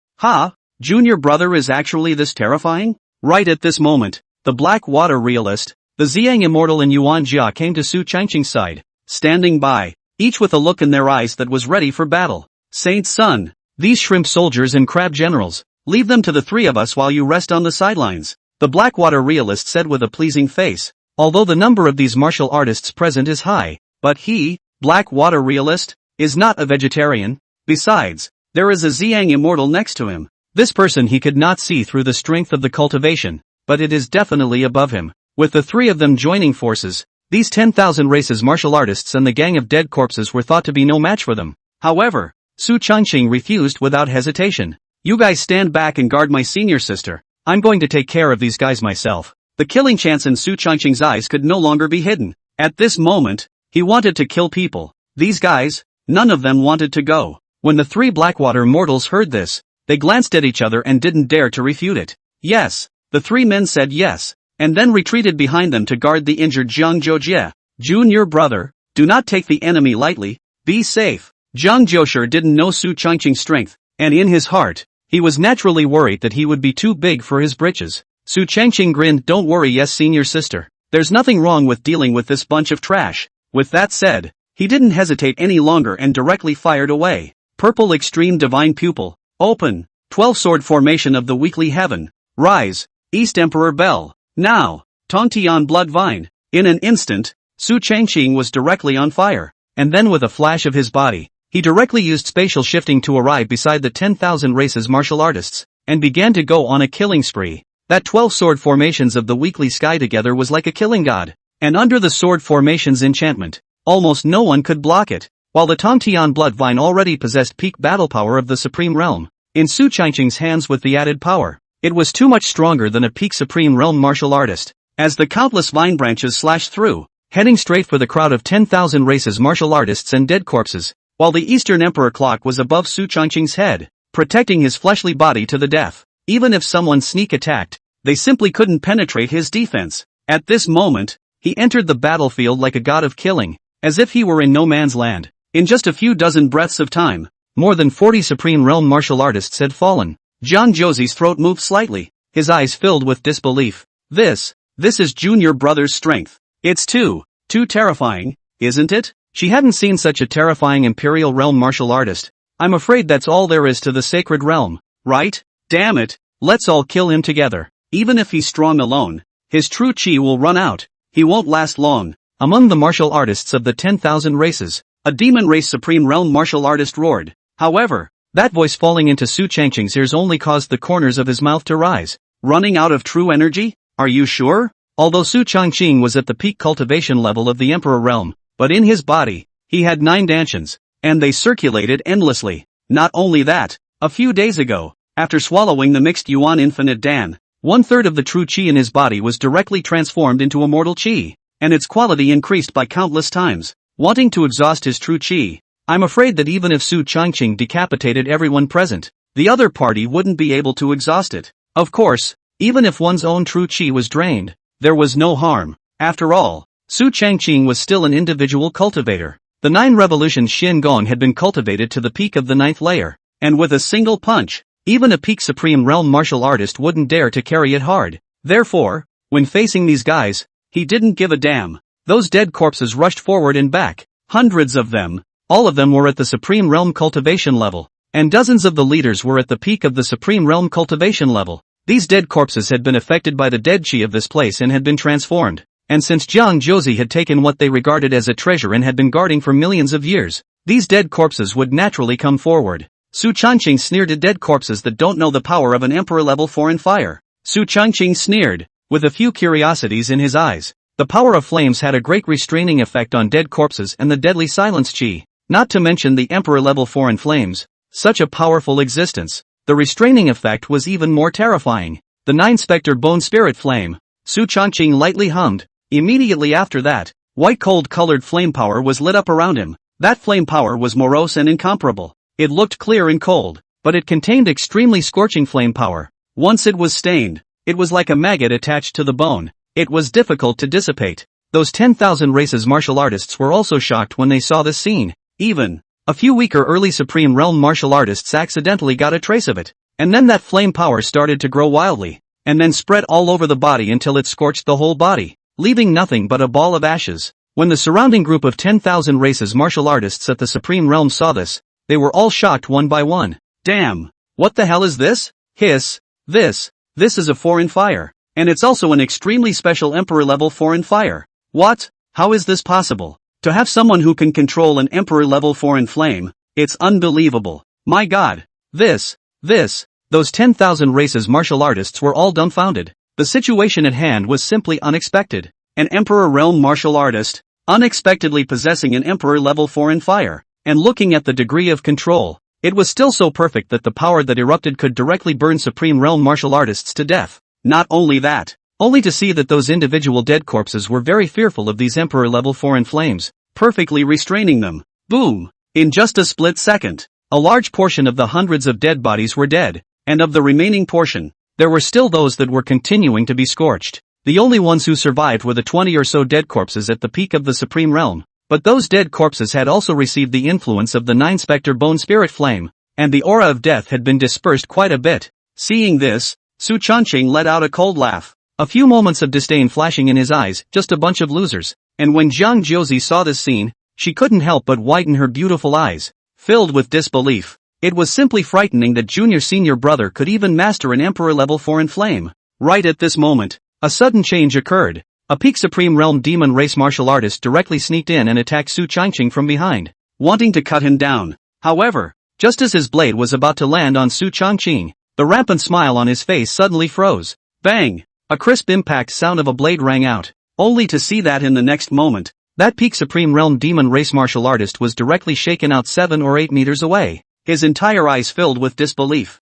Junior brother is actually this terrifying? Right at this moment, the Black Water Realist, the Ziyang Immortal and Yuan Jia came to Su Changqing's side, standing by, each with a look in their eyes that was ready for battle. Saint Sun, these shrimp soldiers and crab generals, leave them to the three of us while you rest on the sidelines, the Blackwater Realist said with a pleasing face. Although the number of these martial artists present is high, but he, Blackwater Realist, is not a vegetarian. Besides, there is a Ziyang Immortal next to him. This person he could not see through the strength of the cultivation, but it is definitely above him. With the three of them joining forces, these 10,000 races martial artists and the gang of dead corpses were thought to be no match for them. However, Su Changqing refused without hesitation. You guys stand back and guard my senior sister. I'm going to take care of these guys myself. The killing chance in Su Changqing's eyes could no longer be hidden. At this moment, he wanted to kill people. These guys, none of them wanted to go. When the three Blackwater mortals heard this, they glanced at each other and didn't dare to refute it. Yes, the three men said yes, and then retreated behind them to guard the injured Jiang Joji. Junior brother, do not take the enemy lightly, be safe. Jiang Joshi didn't know Su Changqing's strength, and in his heart, he was naturally worried that he would be too big for his britches. Su Changqing grinned. Don't worry, yes senior sister, there's nothing wrong with dealing with this bunch of trash. With that said, he didn't hesitate any longer and directly fired away. Purple Extreme Divine Pupil, open, 12 sword formation of the weekly heaven, rise, East Emperor Bell, now, Tongtian Blood Vine. In an instant, Su Changqing was directly on fire, and then with a flash of his body, he directly used spatial shifting to arrive beside the 10,000 races martial artists, and began to go on a killing spree. That 12 sword formations of the weekly sky together was like a killing god, and under the sword formation's enchantment, almost no one could block it, while the Tongtian Blood Vine already possessed peak battle power of the Supreme Realm. In Su Changqing's hands with the added power, it was too much stronger than a peak Supreme Realm martial artist. As the countless vine branches slashed through, heading straight for the crowd of 10,000 races martial artists and dead corpses, while the Eastern Emperor clock was above Su Changqing's head, protecting his fleshly body to the death. Even if someone sneak attacked, they simply couldn't penetrate his defense. At this moment, he entered the battlefield like a god of killing, as if he were in no man's land. In just a few dozen breaths of time, more than 40 Supreme Realm martial artists had fallen. Jiang Jozi's throat moved slightly, his eyes filled with disbelief. This is Junior brother's strength. It's too terrifying, isn't it? She hadn't seen such a terrifying Imperial Realm martial artist. I'm afraid that's all there is to the Sacred Realm, right? Damn it, let's all kill him together. Even if he's strong alone, his true chi will run out. He won't last long. Among the martial artists of the 10,000 races, a demon race Supreme Realm martial artist roared. However, that voice falling into Su Changqing's ears only caused the corners of his mouth to rise. Running out of true energy? Are you sure? Although Su Changqing was at the peak cultivation level of the Emperor Realm, but in his body, he had 9 dantians, and they circulated endlessly. Not only that, a few days ago, after swallowing the mixed Yuan Infinite Dan, 1/3 of the true chi in his body was directly transformed into immortal chi, and its quality increased by countless times. Wanting to exhaust his true chi, I'm afraid that even if Su Changqing decapitated everyone present, the other party wouldn't be able to exhaust it. Of course, even if one's own true chi was drained, there was no harm. After all, Su Changqing was still an individual cultivator. The 9 revolutions Shin Gong had been cultivated to the peak of the 9th layer, and with a single punch, even a peak Supreme Realm martial artist wouldn't dare to carry it hard. Therefore, when facing these guys, he didn't give a damn. Those dead corpses rushed forward and back, hundreds of them. All of them were at the Supreme Realm cultivation level, and dozens of the leaders were at the peak of the Supreme Realm cultivation level. These dead corpses had been affected by the dead chi of this place and had been transformed. And since Jiang Josie had taken what they regarded as a treasure and had been guarding for millions of years, these dead corpses would naturally come forward. Su Changqing sneered at dead corpses that don't know the power of an emperor-level foreign fire. Su Changqing sneered, with a few curiosities in his eyes. The power of flames had a great restraining effect on dead corpses and the deadly silence chi, not to mention the emperor-level foreign flames. Such a powerful existence. The restraining effect was even more terrifying. The 9-specter bone spirit flame. Su Changqing lightly hummed. Immediately after that, white cold-colored flame power was lit up around him. That flame power was morose and incomparable. It looked clear and cold, but it contained extremely scorching flame power. Once it was stained, it was like a maggot attached to the bone. It was difficult to dissipate. Those 10,000 races martial artists were also shocked when they saw this scene. Even a few weaker early Supreme Realm martial artists accidentally got a trace of it. And then that flame power started to grow wildly, and then spread all over the body until it scorched the whole body, leaving nothing but a ball of ashes. When the surrounding group of 10,000 races martial artists at the Supreme Realm saw this, they were all shocked one by one. Damn! What the hell is this? Hiss! This is a foreign fire. And it's also an extremely special Emperor-level foreign fire. What? How is this possible? To have someone who can control an Emperor-level foreign flame, it's unbelievable. My god! Those 10,000 races martial artists were all dumbfounded. The situation at hand was simply unexpected. An Emperor Realm martial artist, unexpectedly possessing an Emperor-level foreign fire, and looking at the degree of control, it was still so perfect that the power that erupted could directly burn Supreme Realm martial artists to death. Not only that, only to see that those individual dead corpses were very fearful of these Emperor-level foreign flames, perfectly restraining them. Boom! In just a split second, a large portion of the hundreds of dead bodies were dead, and of the remaining portion, there were still those that were continuing to be scorched. The only ones who survived were the 20 or so dead corpses at the peak of the Supreme Realm, but those dead corpses had also received the influence of the 9-specter bone spirit flame, and the aura of death had been dispersed quite a bit. Seeing this, Su Changqing let out a cold laugh, a few moments of disdain flashing in his eyes, just a bunch of losers. And when Jiang Josie saw this scene, she couldn't help but widen her beautiful eyes, filled with disbelief. It was simply frightening that junior senior brother could even master an Emperor-level foreign flame. Right at this moment, a sudden change occurred. A peak Supreme Realm demon race martial artist directly sneaked in and attacked Su Changqing from behind, wanting to cut him down. However, just as his blade was about to land on Su Changqing, the rampant smile on his face suddenly froze. Bang! A crisp impact sound of a blade rang out, only to see that in the next moment, that peak Supreme Realm demon race martial artist was directly shaken out 7 or 8 meters away, his entire eyes filled with disbelief.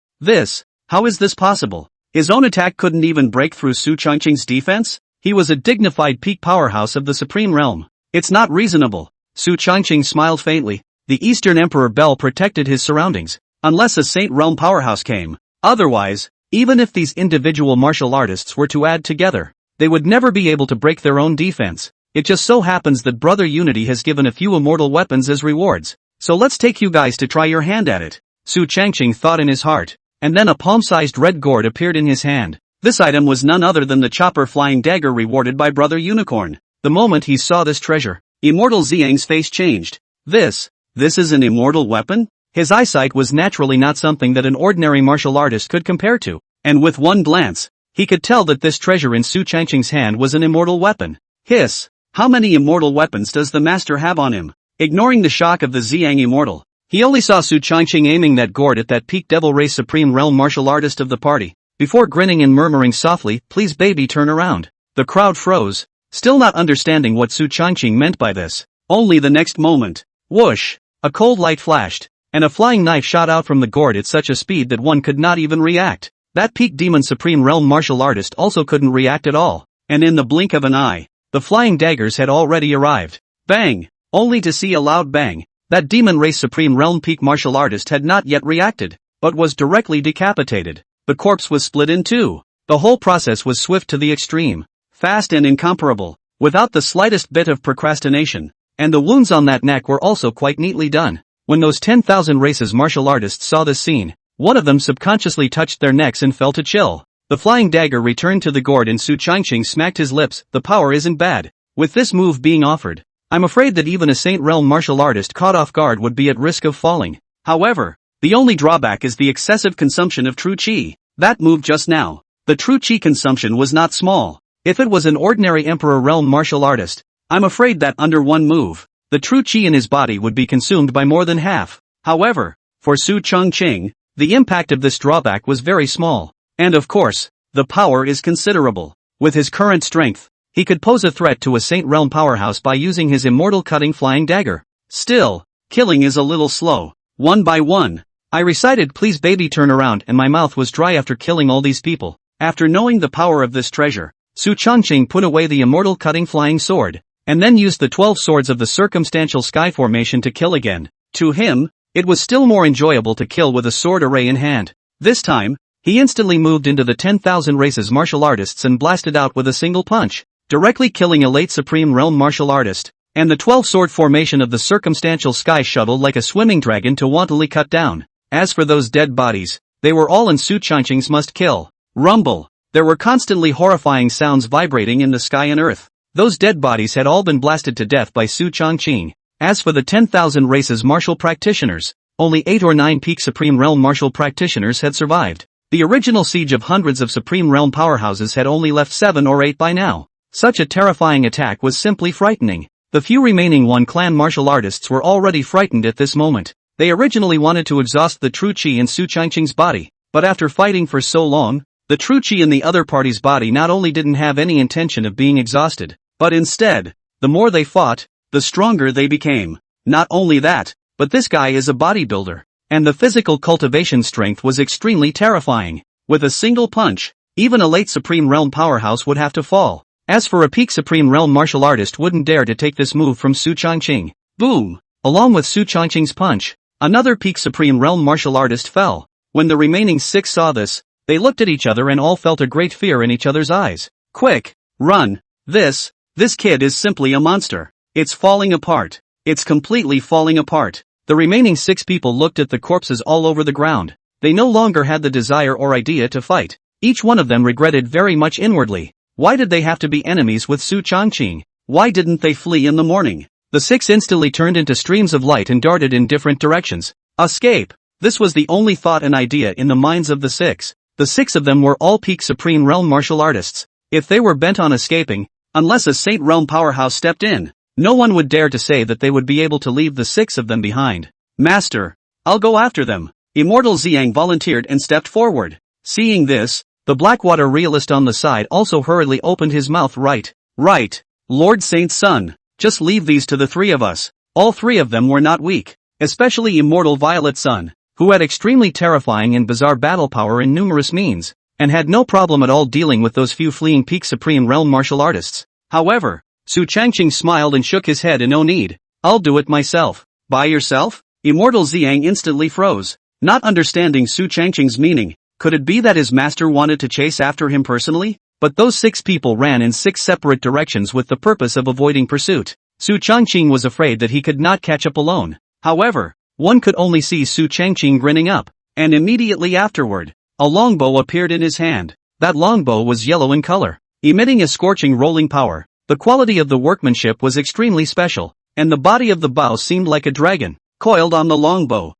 How is this possible? His own attack couldn't even break through Su Changqing's defense? He was a dignified peak powerhouse of the Supreme Realm. It's not reasonable. Su Changqing smiled faintly. The Eastern Emperor Bell protected his surroundings, unless a Saint Realm powerhouse came. Otherwise, even if these individual martial artists were to add together, they would never be able to break their own defense. It just so happens that Brother Unity has given a few immortal weapons as rewards, so let's take you guys to try your hand at it. Su Changqing thought in his heart, and then a palm-sized red gourd appeared in his hand. This item was none other than the chopper flying dagger rewarded by Brother Unicorn. The moment he saw this treasure, Immortal Xiang's face changed. This is an immortal weapon? His eyesight was naturally not something that an ordinary martial artist could compare to, and with one glance, he could tell that this treasure in Su Changqing's hand was an immortal weapon. Hiss! How many immortal weapons does the master have on him? Ignoring the shock of the Xiang immortal, he only saw Su Changqing aiming that gourd at that peak devil race Supreme Realm martial artist of the party, before grinning and murmuring softly, "Please baby, turn around." The crowd froze, still not understanding what Su Changqing meant by this. Only the next moment, whoosh! A cold light flashed, and a flying knife shot out from the gourd at such a speed that one could not even react. That peak demon Supreme Realm martial artist also couldn't react at all, and in the blink of an eye, the flying daggers had already arrived. Bang! Only to see a loud bang. That demon race Supreme Realm peak martial artist had not yet reacted, but was directly decapitated. The corpse was split in two. The whole process was swift to the extreme, fast and incomparable. without the slightest bit of procrastination. And the wounds on that neck were also quite neatly done. When those 10,000 races martial artists saw this scene, one of them subconsciously touched their necks and felt a chill. The flying dagger returned to the gourd and Su Changqing smacked his lips. The power isn't bad. With this move being offered, I'm afraid that even a Saint Realm martial artist caught off guard would be at risk of falling. However, the only drawback is the excessive consumption of true qi. That move just now, the true qi consumption was not small. If it was an ordinary Emperor Realm martial artist, I'm afraid that under one move, the true qi in his body would be consumed by more than half. However, for Su Changqing, the impact of this drawback was very small. And of course, the power is considerable. With his current strength, he could pose a threat to a Saint Realm powerhouse by using his immortal cutting flying dagger. Still, killing is a little slow. One by one, I recited please baby turn around and my mouth was dry after killing all these people. After knowing the power of this treasure, Su Changqing put away the immortal cutting flying sword, and then used the 12 swords of the circumstantial sky formation to kill again. To him, it was still more enjoyable to kill with a sword array in hand. This time, he instantly moved into the 10,000 races martial artists and blasted out with a single punch, directly killing a late Supreme Realm martial artist, and the 12-sword formation of the circumstantial sky shuttle like a swimming dragon to wantonly cut down. As for those dead bodies, they were all in Su Changqing's must-kill. Rumble. There were constantly horrifying sounds vibrating in the sky and earth. Those dead bodies had all been blasted to death by Su Changqing. As for the 10,000 races martial practitioners, only 8 or 9 peak Supreme Realm martial practitioners had survived. The original siege of hundreds of Supreme Realm powerhouses had only left 7 or 8 by now. Such a terrifying attack was simply frightening. The few remaining One Clan martial artists were already frightened at this moment. They originally wanted to exhaust the true qi in Su Changqing's body, but after fighting for so long, the true qi in the other party's body not only didn't have any intention of being exhausted, but instead, the more they fought, the stronger they became. Not only that, but this guy is a bodybuilder, and the physical cultivation strength was extremely terrifying. With a single punch, even a late Supreme Realm powerhouse would have to fall. As for a peak Supreme Realm martial artist wouldn't dare to take this move from Su Changqing. Boom! Along with Su Changqing's punch, another peak Supreme Realm martial artist fell. When the remaining 6 saw this, they looked at each other and all felt a great fear in each other's eyes. Quick! Run! This kid is simply a monster. It's falling apart. It's completely falling apart. The remaining 6 people looked at the corpses all over the ground. They no longer had the desire or idea to fight. Each one of them regretted very much inwardly. Why did they have to be enemies with Su Changqing? Why didn't they flee in the morning? The 6 instantly turned into streams of light and darted in different directions. Escape! This was the only thought and idea in the minds of the 6. The 6 of them were all peak Supreme Realm martial artists. If they were bent on escaping, unless a Saint Realm powerhouse stepped in, no one would dare to say that they would be able to leave the 6 of them behind. Master, I'll go after them. Immortal Xiang volunteered and stepped forward. Seeing this, the Blackwater realist on the side also hurriedly opened his mouth. Right, Lord Saint's son, just leave these to the 3 of us. All 3 of them were not weak, especially Immortal Violet's son, who had extremely terrifying and bizarre battle power in numerous means, and had no problem at all dealing with those few fleeing peak Supreme Realm martial artists. However, Su Changqing smiled and shook his head. No need, I'll do it myself. By yourself? Immortal Xiang instantly froze, not understanding Su Changqing's meaning. Could it be that his master wanted to chase after him personally? But those 6 people ran in 6 separate directions with the purpose of avoiding pursuit. Su Changqing was afraid that he could not catch up alone. However, one could only see Su Changqing grinning up, and immediately afterward, a longbow appeared in his hand. That longbow was yellow in color, emitting a scorching rolling power. The quality of the workmanship was extremely special, and the body of the bow seemed like a dragon, coiled on the longbow.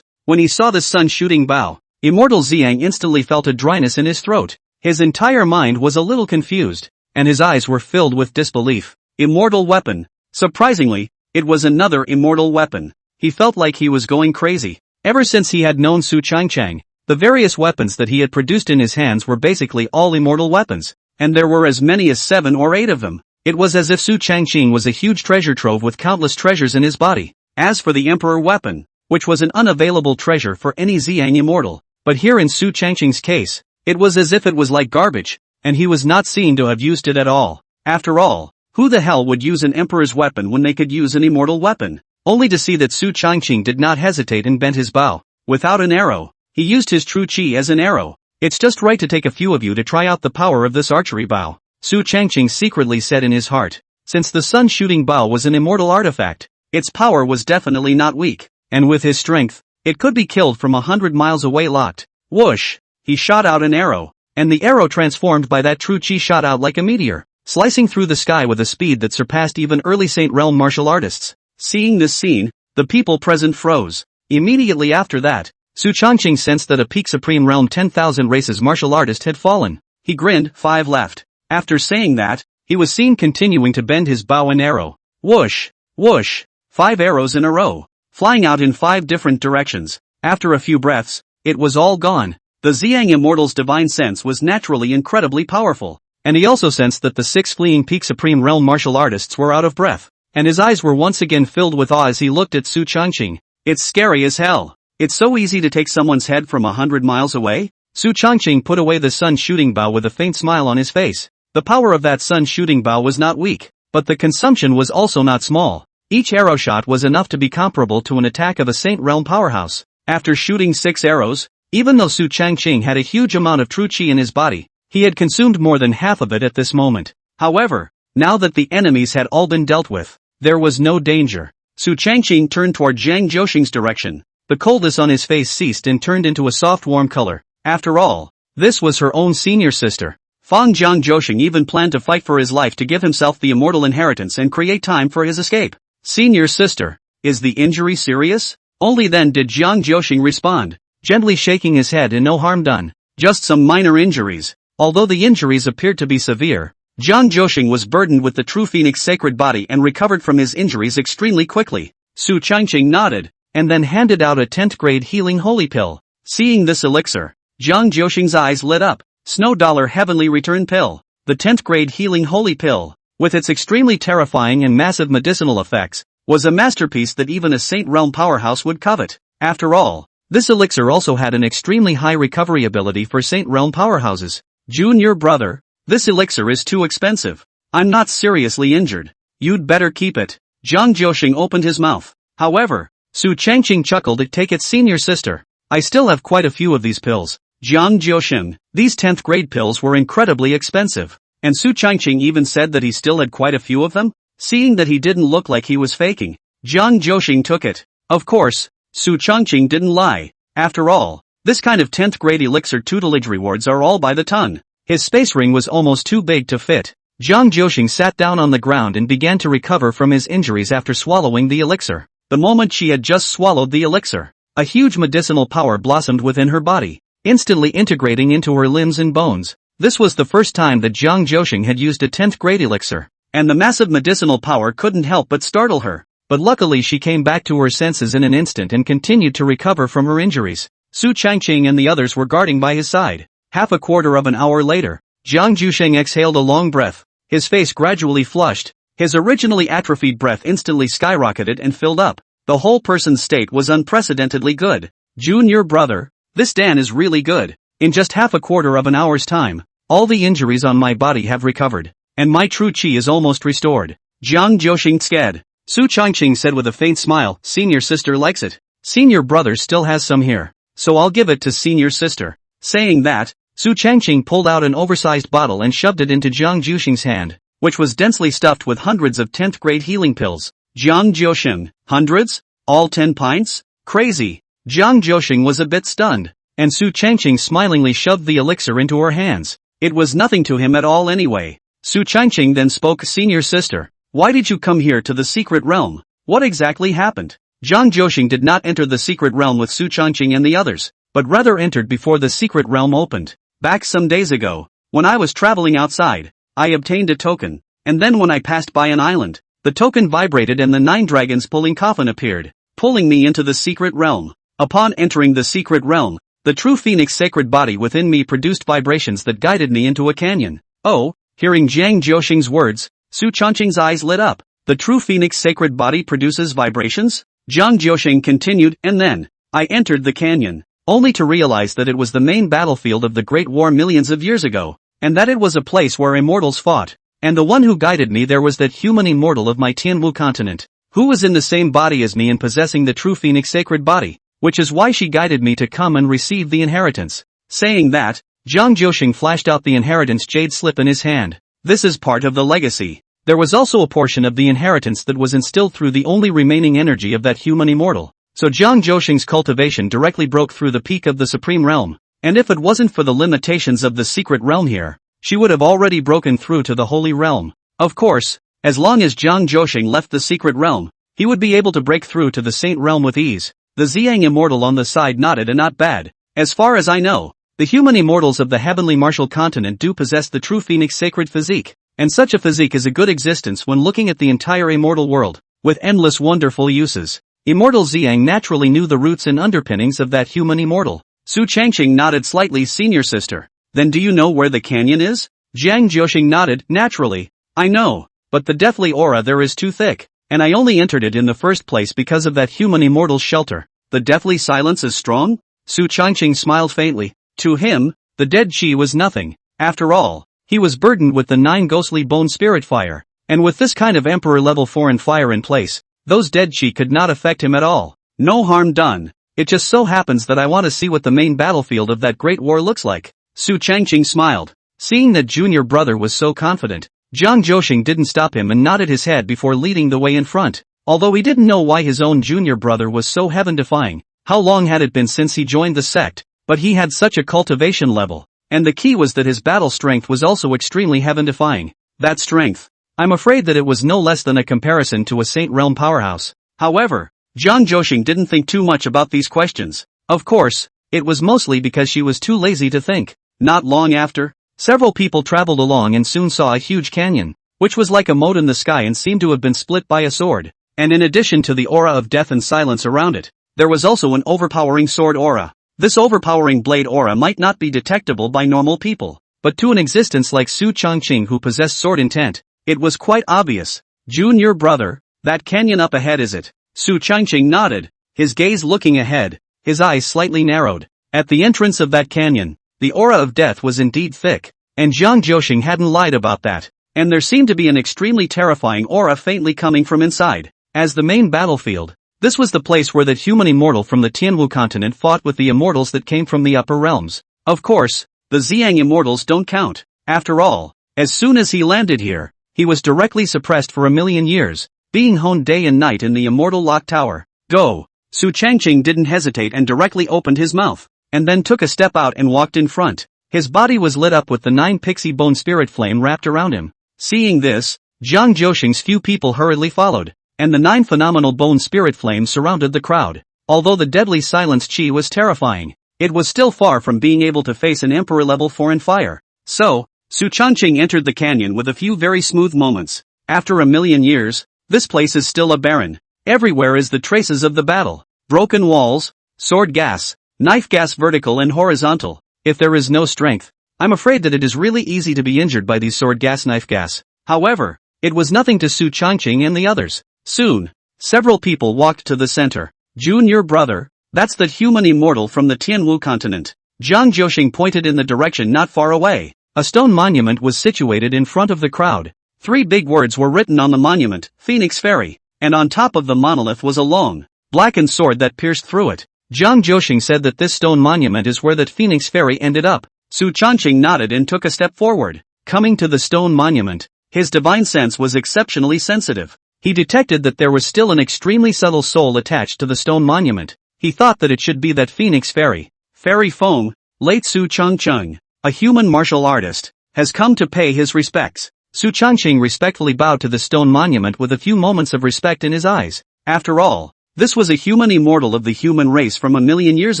When he saw the sun-shooting bow, Immortal Xiang instantly felt a dryness in his throat. His entire mind was a little confused, and his eyes were filled with disbelief. Immortal weapon. Surprisingly, it was another immortal weapon. He felt like he was going crazy. Ever since he had known Su Changqing, the various weapons that he had produced in his hands were basically all immortal weapons, and there were as many as 7 or 8 of them. It was as if Su Changqing was a huge treasure trove with countless treasures in his body. As for the Emperor weapon, which was an unavailable treasure for any Xiang immortal, but here in Su Changqing's case, it was as if it was like garbage, and he was not seen to have used it at all. After all, who the hell would use an Emperor's weapon when they could use an immortal weapon? Only to see that Su Changqing did not hesitate and bent his bow. Without an arrow, he used his true qi as an arrow. It's just right to take a few of you to try out the power of this archery bow. Su Changqing secretly said in his heart. Since the sun shooting bow was an immortal artifact, its power was definitely not weak, and with his strength, it could be killed from 100 miles away. Locked. Whoosh! He shot out an arrow, and the arrow transformed by that true chi shot out like a meteor, slicing through the sky with a speed that surpassed even early Saint Realm martial artists. Seeing this scene, the people present froze. Immediately after that, Su Changqing sensed that a peak Supreme Realm 10,000 races martial artist had fallen. He grinned, 5 left. After saying that, he was seen continuing to bend his bow and arrow. Whoosh! Whoosh! 5 arrows in a row, flying out in 5 different directions. After a few breaths, it was all gone. The Xiang Immortal's divine sense was naturally incredibly powerful, and he also sensed that the 6 fleeing peak Supreme Realm martial artists were out of breath, and his eyes were once again filled with awe as he looked at Su Changqing. It's scary as hell. It's so easy to take someone's head from 100 miles away. Su Changqing put away the sun shooting bow with a faint smile on his face. The power of that sun shooting bow was not weak, but the consumption was also not small. Each arrow shot was enough to be comparable to an attack of a Saint Realm powerhouse. After shooting 6 arrows, even though Su Changqing had a huge amount of true chi in his body, he had consumed more than half of it at this moment. However, now that the enemies had all been dealt with, there was no danger. Su Changqing turned toward Zhang Zhouxing's direction. The coldness on his face ceased and turned into a soft warm color. After all, this was her own senior sister. Zhang Zhouxing even planned to fight for his life to give himself the immortal inheritance and create time for his escape. Senior sister, is the injury serious? Only then did Zhang Zhouxing respond, gently shaking his head in no harm done. Just some minor injuries. Although the injuries appeared to be severe, Zhang Zhouxing was burdened with the true phoenix sacred body and recovered from his injuries extremely quickly. Su Changqing nodded, and then handed out a 10th grade healing holy pill. Seeing this elixir, Zhang Zhouxing's eyes lit up. Snow Dollar Heavenly Return Pill. The 10th grade healing holy pill, with its extremely terrifying and massive medicinal effects, was a masterpiece that even a Saint Realm powerhouse would covet. After all, this elixir also had an extremely high recovery ability for Saint Realm powerhouses. Junior brother, this elixir is too expensive. I'm not seriously injured. You'd better keep it. Zhang Zhouxing opened his mouth. However, Su Changqing chuckled at take it senior sister. I still have quite a few of these pills. Zhang Zhouxing, these 10th grade pills were incredibly expensive, and Su Changqing even said that he still had quite a few of them. Seeing that he didn't look like he was faking, Zhang Zhouxing took it. Of course, Su Changqing didn't lie. After all, this kind of 10th grade elixir tutelage rewards are all by the ton. His space ring was almost too big to fit. Zhang Zhouxing sat down on the ground and began to recover from his injuries after swallowing the elixir. The moment she had just swallowed the elixir, a huge medicinal power blossomed within her body, instantly integrating into her limbs and bones. This was the first time that Zhang Zhouxing had used a 10th grade elixir, and the massive medicinal power couldn't help but startle her. But luckily she came back to her senses in an instant and continued to recover from her injuries. Su Changqing and the others were guarding by his side. Half a quarter of an hour later, Zhang Zhouxing exhaled a long breath. His face gradually flushed. His originally atrophied breath instantly skyrocketed and filled up. The whole person's state was unprecedentedly good. Junior brother, this Dan is really good. In just half a quarter of an hour's time, all the injuries on my body have recovered, and my true chi is almost restored. Zhang Zhouxing sked. Su Changqing said with a faint smile, senior sister likes it. Senior brother still has some here, so I'll give it to senior sister. Saying that, Su Changqing pulled out an oversized bottle and shoved it into Zhang Zhouxing's hand, which was densely stuffed with hundreds of 10th grade healing pills. Zhang Zhouxing, hundreds? All 10 pints? Crazy. Zhang Zhouxing was a bit stunned, and Su Changqing smilingly shoved the elixir into her hands. It was nothing to him at all anyway. Su Changqing then spoke, senior sister, why did you come here to the secret realm? What exactly happened? Zhang Zhouxing did not enter the secret realm with Su Changqing and the others, but rather entered before the secret realm opened. Back some days ago, when I was traveling outside, I obtained a token, and then when I passed by an island, the token vibrated and the 9 dragons pulling coffin appeared, pulling me into the secret realm. Upon entering the secret realm, the true phoenix sacred body within me produced vibrations that guided me into a canyon. Oh, hearing Zhang Zhouxing's words, Su Changqing's eyes lit up. The true phoenix sacred body produces vibrations? Zhang Zhouxing continued, and then, I entered the canyon, only to realize that it was the main battlefield of the Great War millions of years ago, and that it was a place where immortals fought, and the one who guided me there was that human immortal of my Tianwu continent, who was in the same body as me and possessing the true phoenix sacred body, which is why she guided me to come and receive the inheritance. Saying that, Zhang Zhouxing flashed out the inheritance jade slip in his hand. This is part of the legacy. There was also a portion of the inheritance that was instilled through the only remaining energy of that human immortal. So Jiang Zhouxing's cultivation directly broke through the peak of the Supreme Realm. And if it wasn't for the limitations of the secret realm here, she would have already broken through to the Holy Realm. Of course, as long as Jiang Zhouxing left the secret realm, he would be able to break through to the Saint Realm with ease. The Ziyang immortal on the side nodded, and not bad. As far as I know, the human immortals of the heavenly martial continent do possess the true phoenix sacred physique, and such a physique is a good existence when looking at the entire immortal world, with endless wonderful uses. Immortal Ziyang naturally knew the roots and underpinnings of that human immortal. Su Changqing nodded slightly. Senior sister, then do you know where the canyon is? Jiang Zhouxing nodded. Naturally, I know, but the deathly aura there is too thick, and I only entered it in the first place because of that human immortal's shelter. The deathly silence is strong? Su Changqing smiled faintly. To him, the dead chi was nothing. After all, he was burdened with the 9 ghostly bone spirit fire, and with this kind of emperor-level foreign fire in place, those dead chi could not affect him at all. No harm done. It just so happens that I want to see what the main battlefield of that great war looks like. Su Changqing smiled. Seeing that junior brother was so confident, Jiang Zhouxing didn't stop him and nodded his head before leading the way in front. Although he didn't know why his own junior brother was so heaven-defying, how long had it been since he joined the sect, but he had such a cultivation level, and the key was that his battle strength was also extremely heaven-defying. That strength, I'm afraid that it was no less than a comparison to a Saint Realm powerhouse. However, Jiang Zhouxing didn't think too much about these questions. Of course, it was mostly because she was too lazy to think. Not long after, several people traveled along and soon saw a huge canyon, which was like a moat in the sky and seemed to have been split by a sword. And in addition to the aura of death and silence around it, there was also an overpowering sword aura. This overpowering blade aura might not be detectable by normal people, but to an existence like Su Changqing who possessed sword intent, it was quite obvious. Junior brother, that canyon up ahead is it? Su Changqing nodded, his gaze looking ahead, his eyes slightly narrowed. At the entrance of that canyon, the aura of death was indeed thick, and Jiang Zhouxing hadn't lied about that, and there seemed to be an extremely terrifying aura faintly coming from inside. As the main battlefield, this was the place where that human immortal from the Tianwu continent fought with the immortals that came from the upper realms. Of course, the Ziyang immortals don't count. After all, as soon as he landed here, he was directly suppressed for 1,000,000 years, being honed day and night in the immortal lock tower. Go! Su Changqing didn't hesitate and directly opened his mouth, and then took a step out and walked in front. His body was lit up with the 9 pixie bone spirit flame wrapped around him. Seeing this, Jiang Zhouxing's few people hurriedly followed, and the 9 phenomenal bone spirit flames surrounded the crowd. Although the deadly silence chi was terrifying, it was still far from being able to face an emperor-level foreign fire. So, Su Changqing entered the canyon with a few very smooth moments. After 1,000,000 years, this place is still a barren. Everywhere is the traces of the battle. Broken walls, sword gas, knife gas vertical and horizontal. If there is no strength, I'm afraid that it is really easy to be injured by these sword gas knife gas. However, it was nothing to Su Changqing and the others. Soon, several people walked to the center. Junior brother, that's that human immortal from the Tianwu continent. Jiang Zhouxing pointed in the direction not far away. A stone monument was situated in front of the crowd. 3 big words were written on the monument, Phoenix Fairy, and on top of the monolith was a long, blackened sword that pierced through it. Jiang Zhouxing said that this stone monument is where that Phoenix Fairy ended up. Su Changqing nodded and took a step forward. Coming to the stone monument, his divine sense was exceptionally sensitive. He detected that there was still an extremely subtle soul attached to the stone monument. He thought that it should be that Phoenix Fairy. Fairy Feng, late Su Changqing, a human martial artist, has come to pay his respects. Su Changqing respectfully bowed to the stone monument with a few moments of respect in his eyes. After all, this was a human immortal of the human race from 1,000,000 years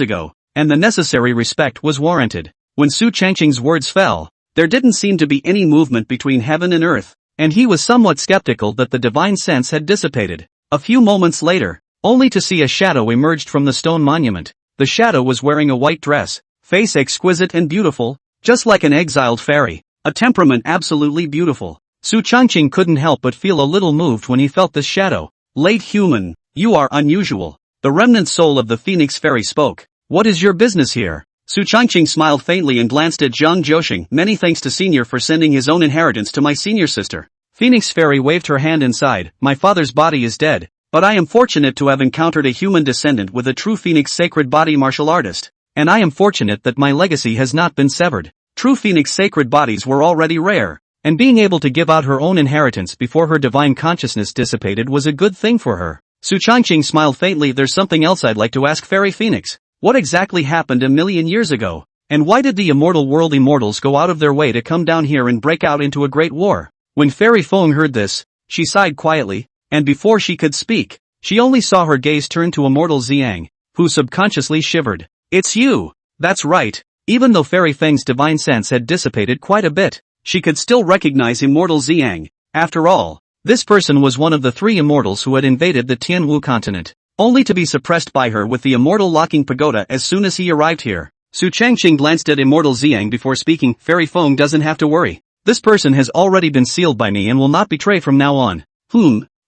ago, and the necessary respect was warranted. When Su Changqing's words fell, there didn't seem to be any movement between heaven and earth, and he was somewhat skeptical that the divine sense had dissipated. A few moments later, only to see a shadow emerged from the stone monument. The shadow was wearing a white dress, face exquisite and beautiful, just like an exiled fairy, a temperament absolutely beautiful. Su Changqing couldn't help but feel a little moved when he felt this shadow. Late human, you are unusual. The remnant soul of the Phoenix Fairy spoke. What is your business here? Su Changqing smiled faintly and glanced at Jiang Zhouxing. Many thanks to Senior for sending his own inheritance to my senior sister. Phoenix Fairy waved her hand inside. My father's body is dead, but I am fortunate to have encountered a human descendant with a true Phoenix sacred body martial artist, and I am fortunate that my legacy has not been severed. True Phoenix sacred bodies were already rare, and being able to give out her own inheritance before her divine consciousness dissipated was a good thing for her. Su Changqing smiled faintly. There's something else I'd like to ask Fairy Phoenix. What exactly happened a million years ago? And why did the immortal world immortals go out of their way to come down here and break out into a great war? When Fairy Feng heard this, she sighed quietly, and before she could speak, she only saw her gaze turn to immortal Xiang, who subconsciously shivered. It's you! That's right. Even though Fairy Feng's divine sense had dissipated quite a bit, she could still recognize immortal Xiang. After all, this person was one of the 3 immortals who had invaded the Tianwu continent, only to be suppressed by her with the immortal locking pagoda as soon as he arrived here. Su Changqing glanced at immortal Xiang before speaking. Fairy Feng doesn't have to worry. This person has already been sealed by me and will not betray from now on.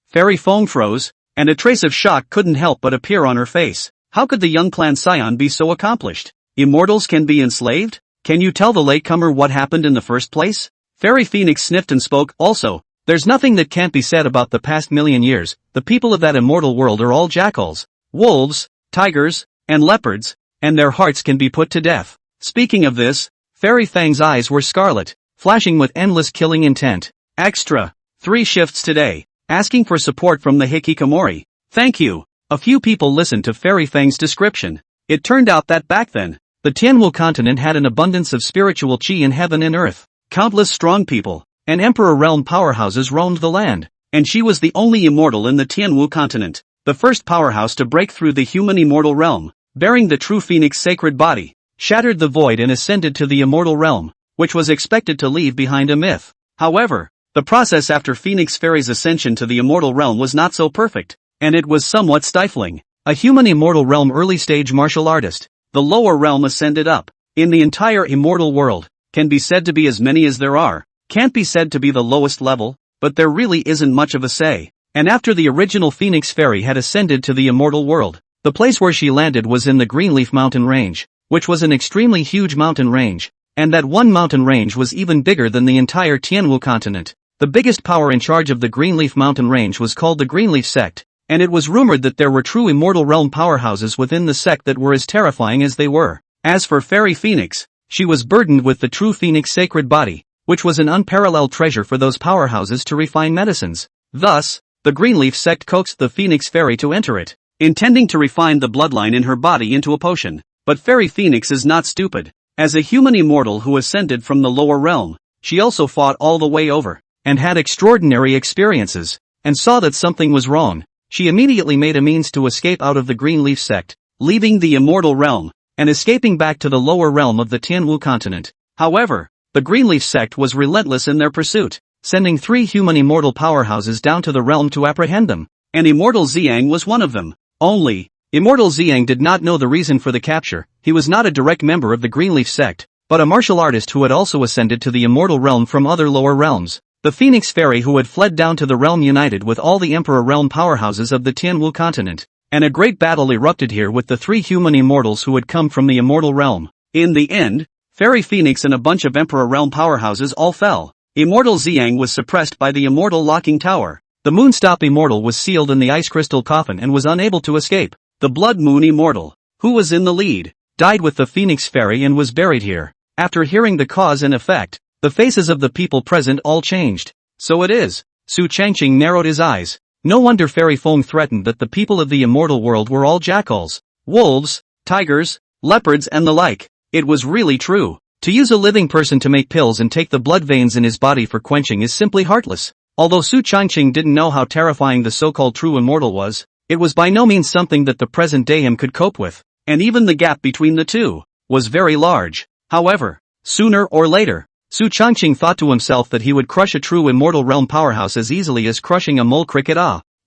Fairy Feng froze, and a trace of shock couldn't help but appear on her face. How could the young clan scion be so accomplished? Immortals can be enslaved? Can you tell the latecomer what happened in the first place? Fairy Phoenix sniffed and spoke. Also, there's nothing that can't be said about the past million years. The people of that immortal world are all jackals, wolves, tigers, and leopards, and their hearts can be put to death. Speaking of this, Fairy Fang's eyes were scarlet, flashing with endless killing intent. Extra. 3 shifts today. Asking for support from the Hikikomori. Thank you. A few people listened to Fairy Fang's description. It turned out that back then, the Tianwu continent had an abundance of spiritual qi in heaven and earth. Countless strong people and emperor realm powerhouses roamed the land, and she was the only immortal in the Tianwu continent, the first powerhouse to break through the human immortal realm, bearing the true phoenix sacred body, shattered the void and ascended to the immortal realm, which was expected to leave behind a myth. However, the process after Phoenix Fairy's ascension to the immortal realm was not so perfect, and it was somewhat stifling. A human immortal realm early-stage martial artist, the lower realm ascended up. In the entire immortal world, can be said to be as many as there are, can't be said to be the lowest level, but there really isn't much of a say. And after the original Phoenix Fairy had ascended to the immortal world, the place where she landed was in the Greenleaf Mountain Range, which was an extremely huge mountain range, and that one mountain range was even bigger than the entire Tianwu continent. The biggest power in charge of the Greenleaf Mountain Range was called the Greenleaf Sect, and it was rumored that there were true immortal realm powerhouses within the sect that were as terrifying as they were. As for Fairy Phoenix, she was burdened with the true phoenix sacred body, which was an unparalleled treasure for those powerhouses to refine medicines. Thus, the Greenleaf Sect coaxed the Phoenix Fairy to enter it, intending to refine the bloodline in her body into a potion. But Fairy Phoenix is not stupid. As a human immortal who ascended from the lower realm, she also fought all the way over, and had extraordinary experiences, and saw that something was wrong. She immediately made a means to escape out of the Greenleaf Sect, leaving the immortal realm, and escaping back to the lower realm of the Tianwu continent. However, the Greenleaf Sect was relentless in their pursuit, sending 3 human immortal powerhouses down to the realm to apprehend them, and Immortal Xiang was one of them. Only, Immortal Xiang did not know the reason for the capture. He was not a direct member of the Greenleaf Sect, but a martial artist who had also ascended to the immortal realm from other lower realms. The Phoenix Fairy who had fled down to the realm united with all the Emperor realm powerhouses of the Tianwu continent, and a great battle erupted here with the 3 human immortals who had come from the immortal realm. In the end, Fairy Phoenix and a bunch of Emperor realm powerhouses all fell. Immortal Xiang was suppressed by the immortal locking tower. The Moonstop Immortal was sealed in the ice crystal coffin and was unable to escape. The Blood Moon Immortal, who was in the lead, died with the Phoenix Fairy and was buried here. After hearing the cause and effect, the faces of the people present all changed. So it is. Su Changqing narrowed his eyes. No wonder Fairy Feng threatened that the people of the immortal world were all jackals, wolves, tigers, leopards and the like. It was really true. To use a living person to make pills and take the blood veins in his body for quenching is simply heartless. Although Su Changqing didn't know how terrifying the so-called true immortal was, it was by no means something that the present-day him could cope with, and even the gap between the two was very large. However, sooner or later, Su Changqing thought to himself that he would crush a true immortal realm powerhouse as easily as crushing a mole cricket.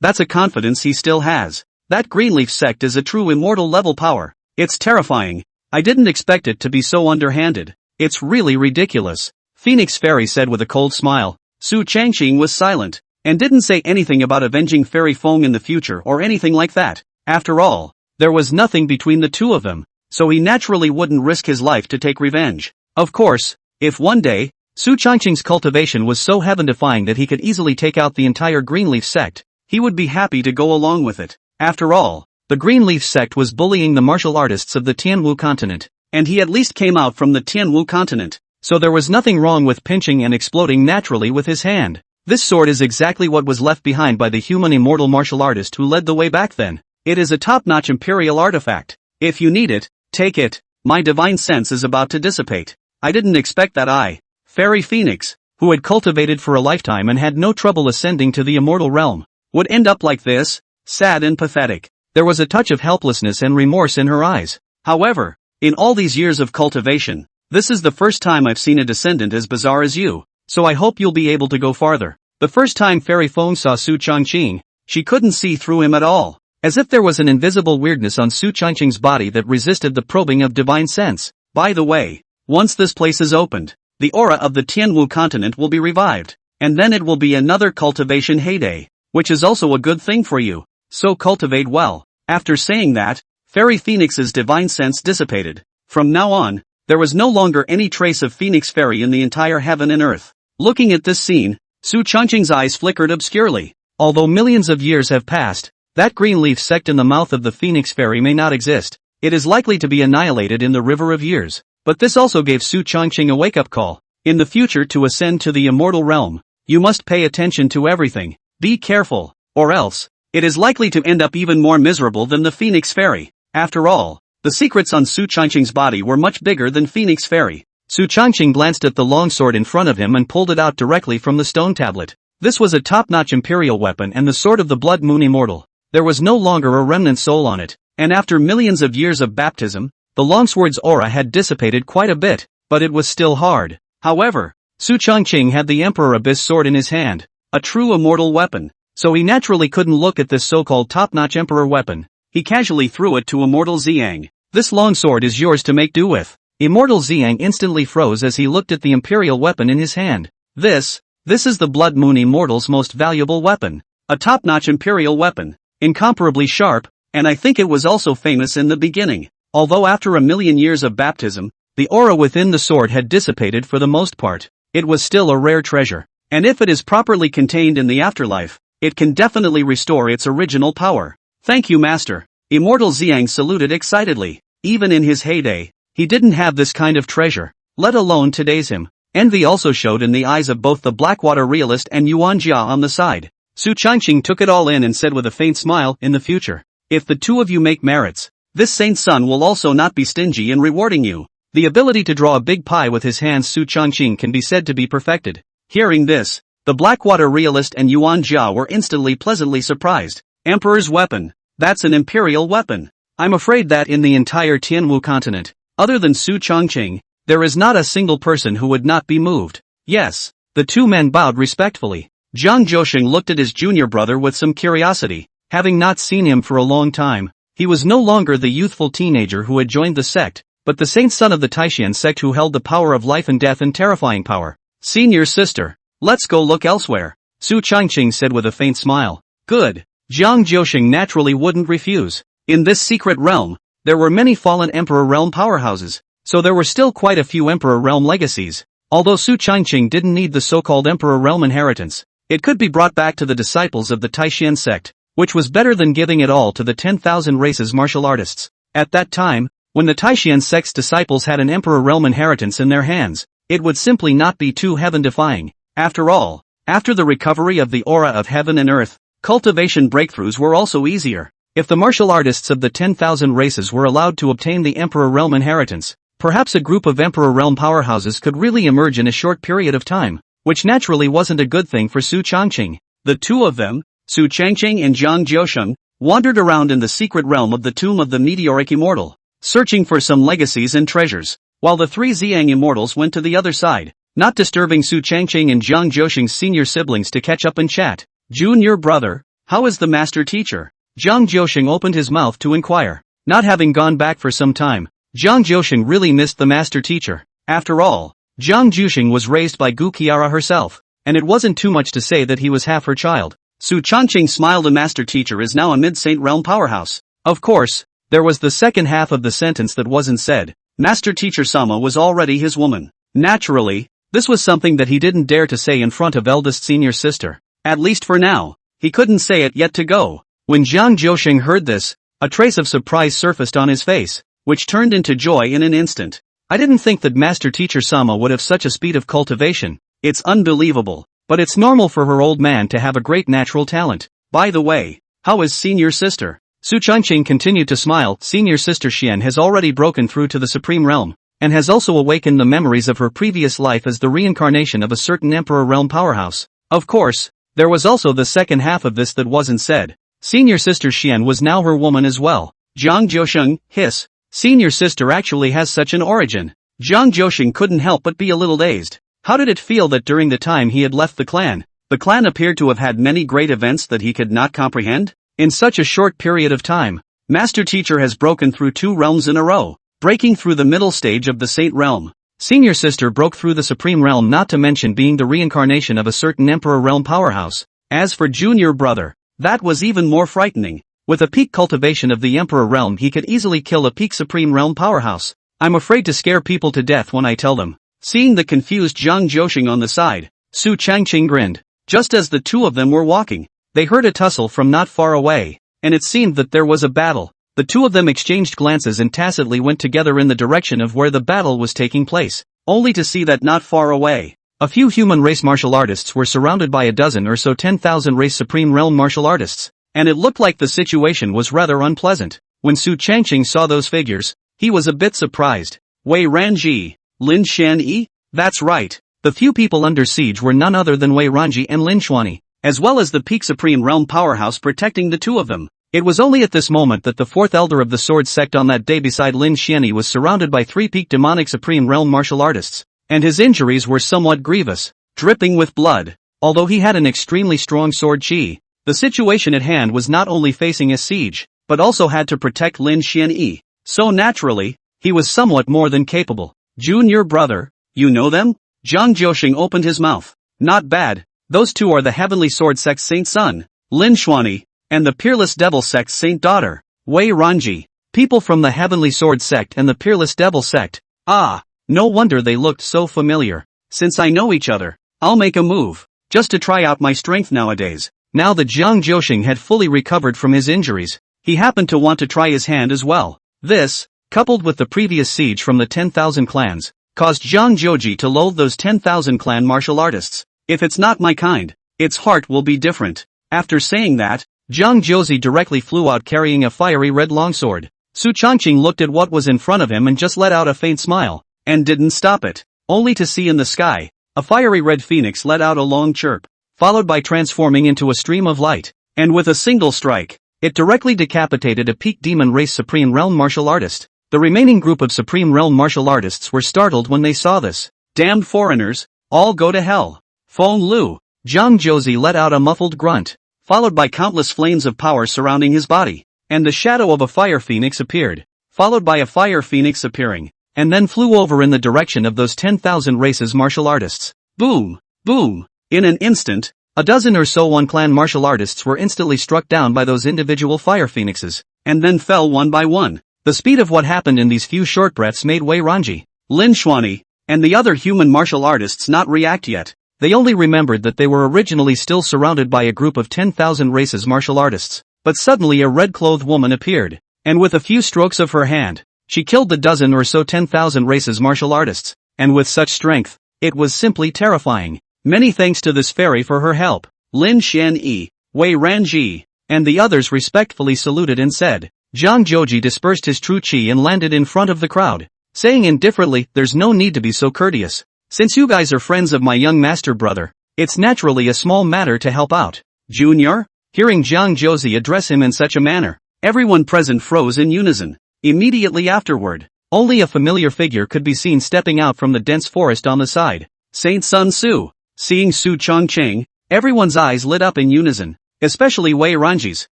That's a confidence he still has. That Greenleaf Sect is a true immortal level power. It's terrifying. I didn't expect it to be so underhanded. It's really ridiculous. Phoenix Fairy said with a cold smile. Su Changqing was silent, and didn't say anything about avenging Fairy Feng in the future or anything like that. After all, there was nothing between the two of them, so he naturally wouldn't risk his life to take revenge. Of course, if one day, Su Changqing's cultivation was so heaven-defying that he could easily take out the entire Greenleaf Sect, he would be happy to go along with it. After all, the Greenleaf Sect was bullying the martial artists of the Tianwu continent, and he at least came out from the Tianwu continent. so there was nothing wrong with pinching and exploding naturally with his hand. This sword is exactly what was left behind by the human immortal martial artist who led the way back then. It is a top-notch imperial artifact. If you need it, take it. My divine sense is about to dissipate. I didn't expect that Fairy Phoenix, who had cultivated for a lifetime and had no trouble ascending to the immortal realm, would end up like this, sad and pathetic. There was a touch of helplessness and remorse in her eyes. However, in all these years of cultivation, this is the first time I've seen a descendant as bizarre as you, so I hope you'll be able to go farther. The first time Fairy Feng saw Su Changqing, she couldn't see through him at all, as if there was an invisible weirdness on Su Changqing's body that resisted the probing of divine sense. By the way, once this place is opened, the aura of the Tianwu continent will be revived, and then it will be another cultivation heyday, which is also a good thing for you, so cultivate well. After saying that, Fairy Phoenix's divine sense dissipated. From now on, there was no longer any trace of Phoenix Fairy in the entire heaven and earth. Looking at this scene, Su Changqing's eyes flickered obscurely. Although millions of years have passed, that green leaf sect in the mouth of the Phoenix Fairy may not exist. It is likely to be annihilated in the river of years. But this also gave Su Changqing a wake-up call. In the future, to ascend to the immortal realm, you must pay attention to everything. Be careful, or else, it is likely to end up even more miserable than the Phoenix Fairy. After all, the secrets on Su Changqing's body were much bigger than Phoenix Fairy. Su Changqing glanced at the longsword in front of him and pulled it out directly from the stone tablet. This was a top-notch imperial weapon and the sword of the Blood Moon Immortal. There was no longer a remnant soul on it, and after millions of years of baptism, the longsword's aura had dissipated quite a bit, but it was still hard. However, Su Changqing had the Emperor Abyss sword in his hand, a true immortal weapon, so he naturally couldn't look at this so-called top-notch emperor weapon. He casually threw it to Immortal Xiang. This longsword is yours to make do with. Immortal Xiang instantly froze as he looked at the imperial weapon in his hand. This is the Blood Moon Immortal's most valuable weapon. A top-notch imperial weapon, incomparably sharp, and I think it was also famous in the beginning. Although after a million years of baptism, the aura within the sword had dissipated for the most part, it was still a rare treasure. And if it is properly contained in the afterlife, it can definitely restore its original power. Thank you, Master. Immortal Xiang saluted excitedly. Even in his heyday, he didn't have this kind of treasure, let alone today's him. Envy also showed in the eyes of both the Blackwater realist and Yuan Jia on the side. Su Changqing took it all in and said with a faint smile, in the future, if the two of you make merits, this saint's son will also not be stingy in rewarding you. The ability to draw a big pie with his hands Su Changqing can be said to be perfected. Hearing this, the Blackwater realist and Yuan Jia were instantly pleasantly surprised. Emperor's weapon. That's an imperial weapon. I'm afraid that in the entire Tianwu continent, other than Su Changqing, there is not a single person who would not be moved. Yes. The two men bowed respectfully. Zhang Zhousheng looked at his junior brother with some curiosity. Having not seen him for a long time, he was no longer the youthful teenager who had joined the sect, but the saint son of the Taishan sect who held the power of life and death and terrifying power. Senior sister, let's go look elsewhere, Su Changqing said with a faint smile. Good. Zhang Zhousheng naturally wouldn't refuse. In this secret realm, there were many fallen Emperor Realm powerhouses, so there were still quite a few Emperor Realm legacies. Although Su Changqing didn't need the so-called Emperor Realm inheritance, it could be brought back to the disciples of the Taishan sect, which was better than giving it all to the 10,000 races martial artists. At that time, when the Taishan sect's disciples had an Emperor Realm inheritance in their hands, it would simply not be too heaven-defying. After all, after the recovery of the aura of heaven and earth, cultivation breakthroughs were also easier. If the martial artists of the 10,000 races were allowed to obtain the Emperor Realm inheritance, perhaps a group of Emperor Realm powerhouses could really emerge in a short period of time, which naturally wasn't a good thing for Su Changqing. The two of them, Su Changqing and Zhang Zhousheng, wandered around in the secret realm of the tomb of the meteoric immortal, searching for some legacies and treasures, while the three Xiang immortals went to the other side, not disturbing Su Changqing and Zhang Zhousheng's senior siblings to catch up and chat. Junior brother, how is the master teacher? Zhang Zhousheng opened his mouth to inquire. Not having gone back for some time, Zhang Zhousheng really missed the master teacher. After all, Zhang Zhousheng was raised by Gu Qiara herself, and it wasn't too much to say that he was half her child. Su Changqing smiled. The master teacher is now a mid-saint realm powerhouse. Of course, there was the second half of the sentence that wasn't said. Master teacher Sama was already his woman. Naturally, this was something that he didn't dare to say in front of eldest senior sister. At least for now, he couldn't say it yet to go. When Zhang Zhousheng heard this, a trace of surprise surfaced on his face, which turned into joy in an instant. I didn't think that Master Teacher Sama would have such a speed of cultivation. It's unbelievable. But it's normal for her old man to have a great natural talent. By the way, how is senior sister? Su Changqing continued to smile. Senior sister Xian has already broken through to the Supreme Realm, and has also awakened the memories of her previous life as the reincarnation of a certain Emperor Realm powerhouse. Of course, there was also the second half of this that wasn't said. Senior sister Xian was now her woman as well. Zhang Jiusheng, hiss. Senior sister actually has such an origin. Zhang Jiusheng couldn't help but be a little dazed. How did it feel that during the time he had left the clan appeared to have had many great events that he could not comprehend? In such a short period of time, Master Teacher has broken through 2 realms in a row, breaking through the middle stage of the Saint Realm. Senior sister broke through the Supreme Realm, not to mention being the reincarnation of a certain Emperor Realm powerhouse. As for junior brother, that was even more frightening. With a peak cultivation of the Emperor Realm, he could easily kill a peak Supreme Realm powerhouse. I'm afraid to scare people to death when I tell them. Seeing the confused Zhang Jiusheng on the side, Su Changqing grinned. Just as the two of them were walking, they heard a tussle from not far away, and it seemed that there was a battle. The two of them exchanged glances and tacitly went together in the direction of where the battle was taking place, only to see that not far away, a few human race martial artists were surrounded by a dozen or so 10,000 race Supreme Realm martial artists, and it looked like the situation was rather unpleasant. When Su Changqing saw those figures, he was a bit surprised. Wei Ranji, Lin Xuanyi? That's right. The few people under siege were none other than Wei Ranji and Lin Xuanyi, as well as the peak Supreme Realm powerhouse protecting the two of them. It was only at this moment that the fourth elder of the sword sect on that day beside Lin Xuanyi was surrounded by 3 peak demonic Supreme Realm martial artists, and his injuries were somewhat grievous, dripping with blood. Although he had an extremely strong sword chi, the situation at hand was not only facing a siege, but also had to protect Lin Xuanyi. So naturally, he was somewhat more than capable. Junior brother, you know them? Zhang Jiusheng opened his mouth. Not bad. Those two are the Heavenly Sword Sect's Saint Son, Lin Xuanyi, and the Peerless Devil Sect's Saint Daughter, Wei Ranji. People from the Heavenly Sword Sect and the Peerless Devil Sect. Ah, no wonder they looked so familiar. Since I know each other, I'll make a move, just to try out my strength nowadays. Now that Zhang Jiusheng had fully recovered from his injuries, he happened to want to try his hand as well. This, coupled with the previous siege from the 10,000 clans, caused Zhang Jiuji to loathe those 10,000 clan martial artists. If it's not my kind, its heart will be different. After saying that, Zhang Jiuji directly flew out carrying a fiery red longsword. Su Changqing looked at what was in front of him and just let out a faint smile, and didn't stop it, only to see in the sky, a fiery red phoenix let out a long chirp, followed by transforming into a stream of light, and with a single strike, it directly decapitated a peak demon race Supreme Realm martial artist. The remaining group of Supreme Realm martial artists were startled when they saw this. Damned foreigners, all go to hell. Feng Lu. Zhang Jiuji let out a muffled grunt, followed by countless flames of power surrounding his body, and the shadow of a fire phoenix appeared, followed by a fire phoenix appearing, and then flew over in the direction of those 10,000 races martial artists. Boom! Boom! In an instant, a dozen or so one-clan martial artists were instantly struck down by those individual fire phoenixes, and then fell one by one. The speed of what happened in these few short breaths made Wei Ranji, Lin Xuanyi, and the other human martial artists not react yet. They only remembered that they were originally still surrounded by a group of 10,000 races martial artists, but suddenly a red-clothed woman appeared, and with a few strokes of her hand, she killed the dozen or so 10,000 races martial artists, and with such strength, it was simply terrifying. Many thanks to this fairy for her help. Lin Xuanyi, Wei Ranji, and the others respectfully saluted and said. Zhang Jiuji dispersed his true chi and landed in front of the crowd, saying indifferently, "There's no need to be so courteous. Since you guys are friends of my young master brother, it's naturally a small matter to help out." Junior? Hearing Zhang Jiuji address him in such a manner, everyone present froze in unison. Immediately afterward, only a familiar figure could be seen stepping out from the dense forest on the side. Saint Sun Su. Seeing Su Changqing, everyone's eyes lit up in unison, especially Wei Ranji's,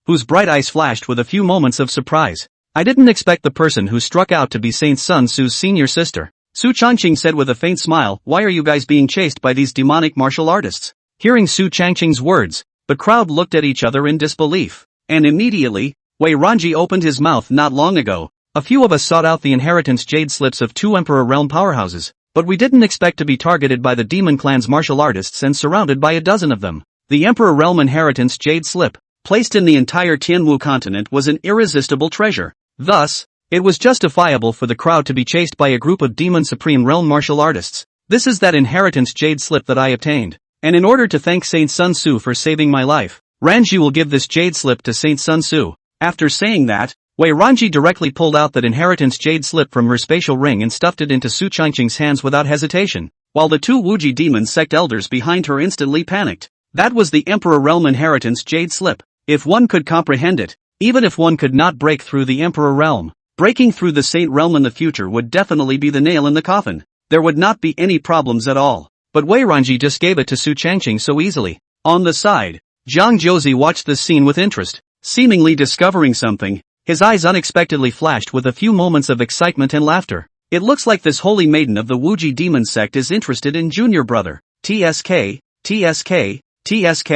whose bright eyes flashed with a few moments of surprise. "I didn't expect the person who struck out to be Saint Sun Su's senior sister," Su Changqing said with a faint smile. "Why are you guys being chased by these demonic martial artists?" Hearing Su Changqing's words, the crowd looked at each other in disbelief, and immediately, Wei Ranji opened his mouth. "Not long ago, a few of us sought out the inheritance jade slips of 2 Emperor Realm powerhouses, but we didn't expect to be targeted by the demon clan's martial artists and surrounded by a dozen of them. The Emperor Realm inheritance jade slip, placed in the entire Tianwu continent, was an irresistible treasure. Thus, It was justifiable for the crowd to be chased by a group of Demon Supreme Realm martial artists. This is that inheritance jade slip that I obtained. And in order to thank Saint Sun Tzu for saving my life, Ranji will give this jade slip to Saint Sun Tzu. After saying that, Wei Ranji directly pulled out that inheritance jade slip from her spatial ring and stuffed it into Su Changqing's hands without hesitation, while the two Wuji demon sect elders behind her instantly panicked. That was the Emperor Realm inheritance jade slip. If one could comprehend it, even if one could not break through the Emperor Realm, breaking through the Saint Realm in the future would definitely be the nail in the coffin. There would not be any problems at all. But Wei Ranji just gave it to Su Changqing so easily. On the side, Zhang Jozi watched this scene with interest, seemingly discovering something. His eyes unexpectedly flashed with a few moments of excitement and laughter. It looks like this holy maiden of the Wuji demon sect is interested in junior brother. TSK, TSK, TSK.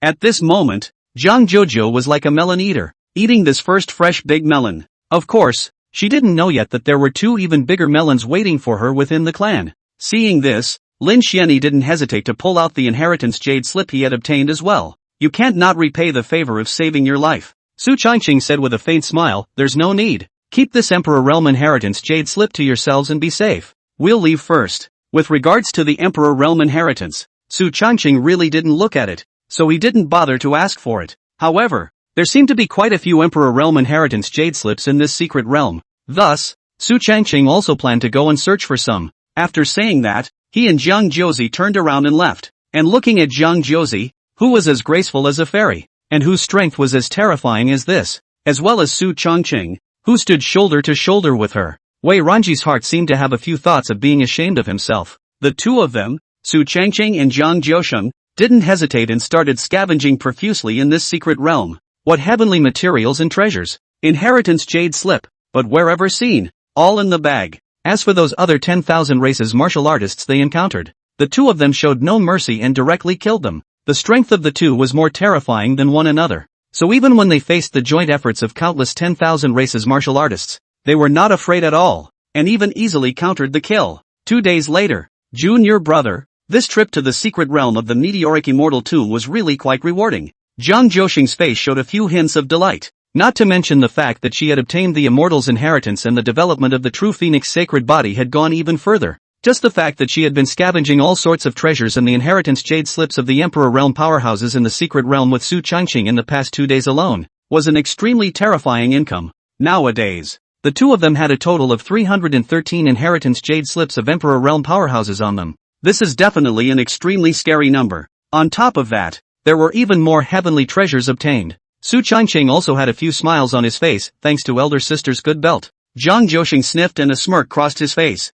At this moment, Zhang Jojo was like a melon eater, eating this first fresh big melon. Of course, she didn't know yet that there were two even bigger melons waiting for her within the clan. Seeing this, Lin Xianyi didn't hesitate to pull out the inheritance jade slip he had obtained as well. You can't not repay the favor of saving your life. Su Changqing said with a faint smile, there's no need. Keep this Emperor Realm inheritance jade slip to yourselves and be safe. We'll leave first. With regards to the Emperor Realm inheritance, Su Changqing really didn't look at it, so he didn't bother to ask for it. However, there seemed to be quite a few Emperor Realm inheritance jade slips in this secret realm. Thus, Su Changqing also planned to go and search for some. After saying that, he and Zhang Jozi turned around and left. And looking at Zhang Jozi, who was as graceful as a fairy, and whose strength was as terrifying as this, as well as Su Changqing, who stood shoulder to shoulder with her, Wei Ranji's heart seemed to have a few thoughts of being ashamed of himself. The two of them, Su Changqing and Zhang Josheng, didn't hesitate and started scavenging profusely in this secret realm. What heavenly materials and treasures! Inheritance jade slip, but wherever seen, all in the bag. As for those other 10,000 races martial artists they encountered, the two of them showed no mercy and directly killed them. The strength of the two was more terrifying than one another. So even when they faced the joint efforts of countless 10,000 races martial artists, they were not afraid at all, and even easily countered the kill. 2 days later, junior brother, this trip to the secret realm of the meteoric immortal tomb was really quite rewarding. Zhang Josheng's face showed a few hints of delight, not to mention the fact that she had obtained the immortal's inheritance and the development of the true phoenix sacred body had gone even further. Just the fact that she had been scavenging all sorts of treasures and the inheritance jade slips of the Emperor Realm powerhouses in the secret realm with Su Changqing in the past 2 days alone, was an extremely terrifying income. Nowadays, the two of them had a total of 313 inheritance jade slips of Emperor Realm powerhouses on them. This is definitely an extremely scary number. On top of that, there were even more heavenly treasures obtained. Su Changqing also had a few smiles on his face, thanks to elder sister's good belt. Zhang Josheng sniffed and a smirk crossed his face.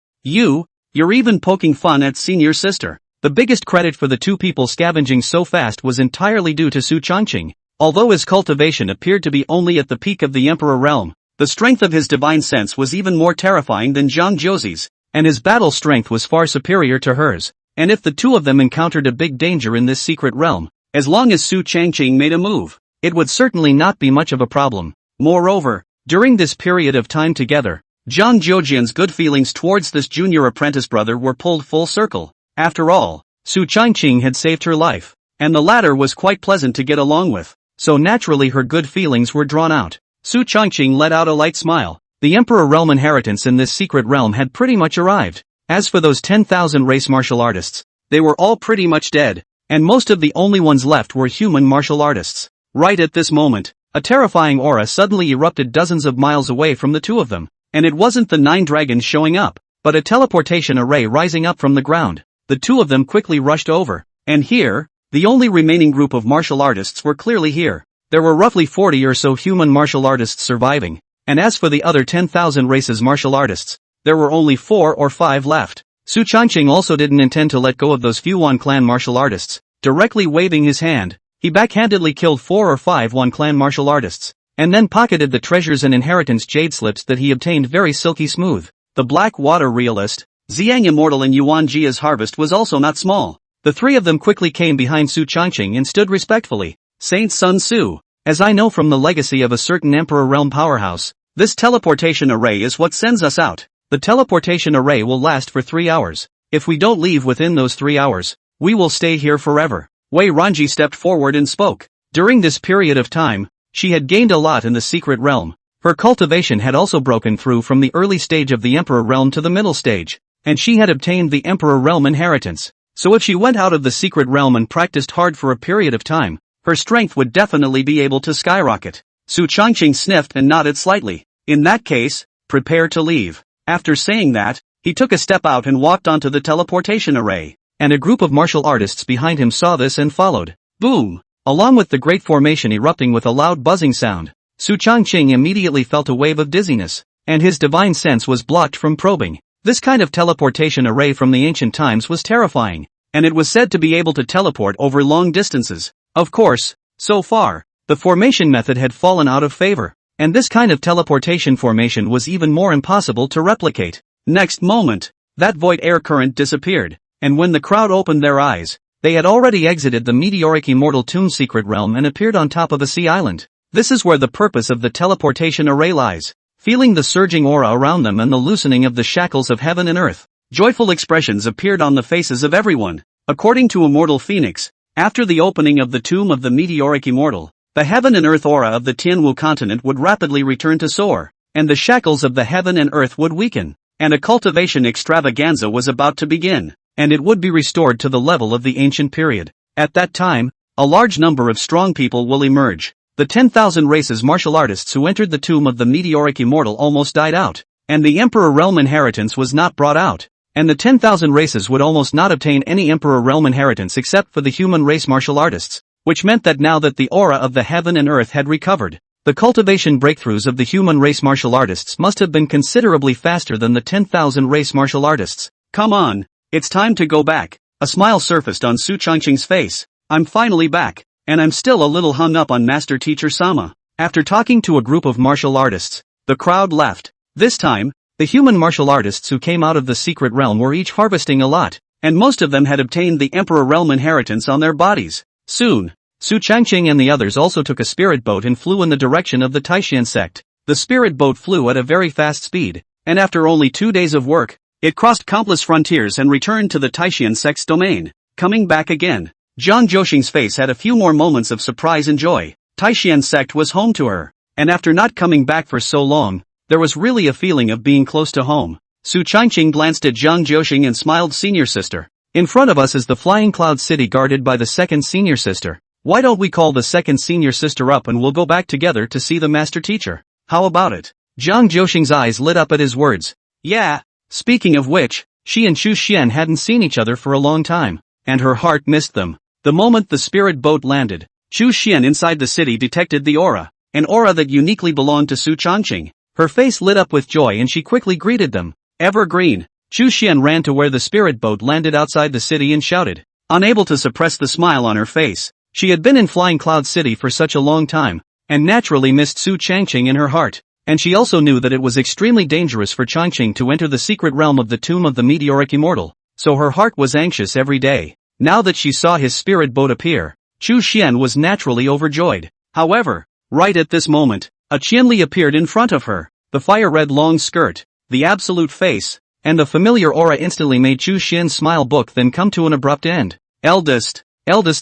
You're even poking fun at senior sister. The biggest credit for the two people scavenging so fast was entirely due to Su Changqing. Although his cultivation appeared to be only at the peak of the Emperor Realm, the strength of his divine sense was even more terrifying than Zhang Jozi's, and his battle strength was far superior to hers. And if the two of them encountered a big danger in this secret realm, as long as Su Changqing made a move, it would certainly not be much of a problem. Moreover, during this period of time together, Zhang Jojian's good feelings towards this junior apprentice brother were pulled full circle. After all, Su Changqing had saved her life, and the latter was quite pleasant to get along with, so naturally her good feelings were drawn out. Su Changqing let out a light smile. The Emperor Realm inheritance in this secret realm had pretty much arrived. As for those 10,000 race martial artists, they were all pretty much dead, and most of the only ones left were human martial artists. Right at this moment, a terrifying aura suddenly erupted dozens of miles away from the two of them. And it wasn't the 9 dragons showing up, but a teleportation array rising up from the ground. The two of them quickly rushed over, and here, the only remaining group of martial artists were clearly here. There were roughly 40 or so human martial artists surviving, and as for the other 10,000 races martial artists, there were only 4 or 5 left. Su Changqing also didn't intend to let go of those few Wan clan martial artists. Directly waving his hand, he backhandedly killed 4 or 5 Wan clan martial artists, and then pocketed the treasures and inheritance jade slips that he obtained very silky smooth. The Black Water Realist, Xiang Immortal and Yuan Jia's harvest was also not small. The three of them quickly came behind Su Changqing and stood respectfully. Saint Sun Tzu, as I know from the legacy of a certain Emperor Realm powerhouse, this teleportation array is what sends us out. The teleportation array will last for 3 hours. If we don't leave within those 3 hours, we will stay here forever. Wei Ranji stepped forward and spoke. During this period of time, she had gained a lot in the secret realm. Her cultivation had also broken through from the early stage of the Emperor realm to the middle stage, and she had obtained the Emperor realm inheritance. So if she went out of the secret realm and practiced hard for a period of time, her strength would definitely be able to skyrocket. Su Changqing sniffed and nodded slightly. In that case, prepare to leave. After saying that, he took a step out and walked onto the teleportation array, and a group of martial artists behind him saw this and followed. Boom! Along with the great formation erupting with a loud buzzing sound, Su Changqing immediately felt a wave of dizziness, and his divine sense was blocked from probing. This kind of teleportation array from the ancient times was terrifying, and it was said to be able to teleport over long distances. Of course, so far, the formation method had fallen out of favor, and this kind of teleportation formation was even more impossible to replicate. Next moment, that void air current disappeared, and when the crowd opened their eyes, they had already exited the meteoric immortal tomb secret realm and appeared on top of a sea island. This is where the purpose of the teleportation array lies. Feeling the surging aura around them and the loosening of the shackles of heaven and earth, joyful expressions appeared on the faces of everyone. According to Immortal Phoenix, after the opening of the tomb of the meteoric immortal, the heaven and earth aura of the Tianwu continent would rapidly return to soar, and the shackles of the heaven and earth would weaken, and a cultivation extravaganza was about to begin, and it would be restored to the level of the ancient period. At that time, a large number of strong people will emerge. The 10,000 races martial artists who entered the tomb of the meteoric immortal almost died out, and the Emperor realm inheritance was not brought out, and the 10,000 races would almost not obtain any Emperor realm inheritance except for the human race martial artists, which meant that now that the aura of the heaven and earth had recovered, the cultivation breakthroughs of the human race martial artists must have been considerably faster than the 10,000 race martial artists. Come on, it's time to go back. A smile surfaced on Su Changqing's face. I'm finally back. And I'm still a little hung up on Master Teacher Sama. After talking to a group of martial artists, the crowd laughed. This time, the human martial artists who came out of the secret realm were each harvesting a lot, and most of them had obtained the Emperor realm inheritance on their bodies. Soon, Su Changqing and the others also took a spirit boat and flew in the direction of the Taishan sect. The spirit boat flew at a very fast speed, and after only 2 days of work, it crossed countless frontiers and returned to the Taishan sect's domain. Coming back again, Zhang Zhouxing's face had a few more moments of surprise and joy. Taishan sect was home to her, and after not coming back for so long, there was really a feeling of being close to home. Su Changqing glanced at Zhang Zhouxing and smiled. Senior sister. In front of us is the flying cloud city guarded by the second senior sister. Why don't we call the second senior sister up and we'll go back together to see the master teacher? How about it? Zhang Zhouxing's eyes lit up at his words. Yeah. Speaking of which, she and Chu Xian hadn't seen each other for a long time, and her heart missed them. The moment the spirit boat landed, Chu Xian inside the city detected the aura, an aura that uniquely belonged to Su Changqing. Her face lit up with joy and she quickly greeted them. Evergreen. Chu Xian ran to where the spirit boat landed outside the city and shouted. Unable to suppress the smile on her face, she had been in Flying Cloud City for such a long time, and naturally missed Su Changqing in her heart, and she also knew that it was extremely dangerous for Changqing to enter the secret realm of the tomb of the meteoric immortal, so her heart was anxious every day. Now that she saw his spirit boat appear, Chu Xian was naturally overjoyed. However, right at this moment, a Qianli appeared in front of her. The fire-red long skirt, the absolute face, and the familiar aura instantly made Chu Xian's smile book then come to an abrupt end. Eldest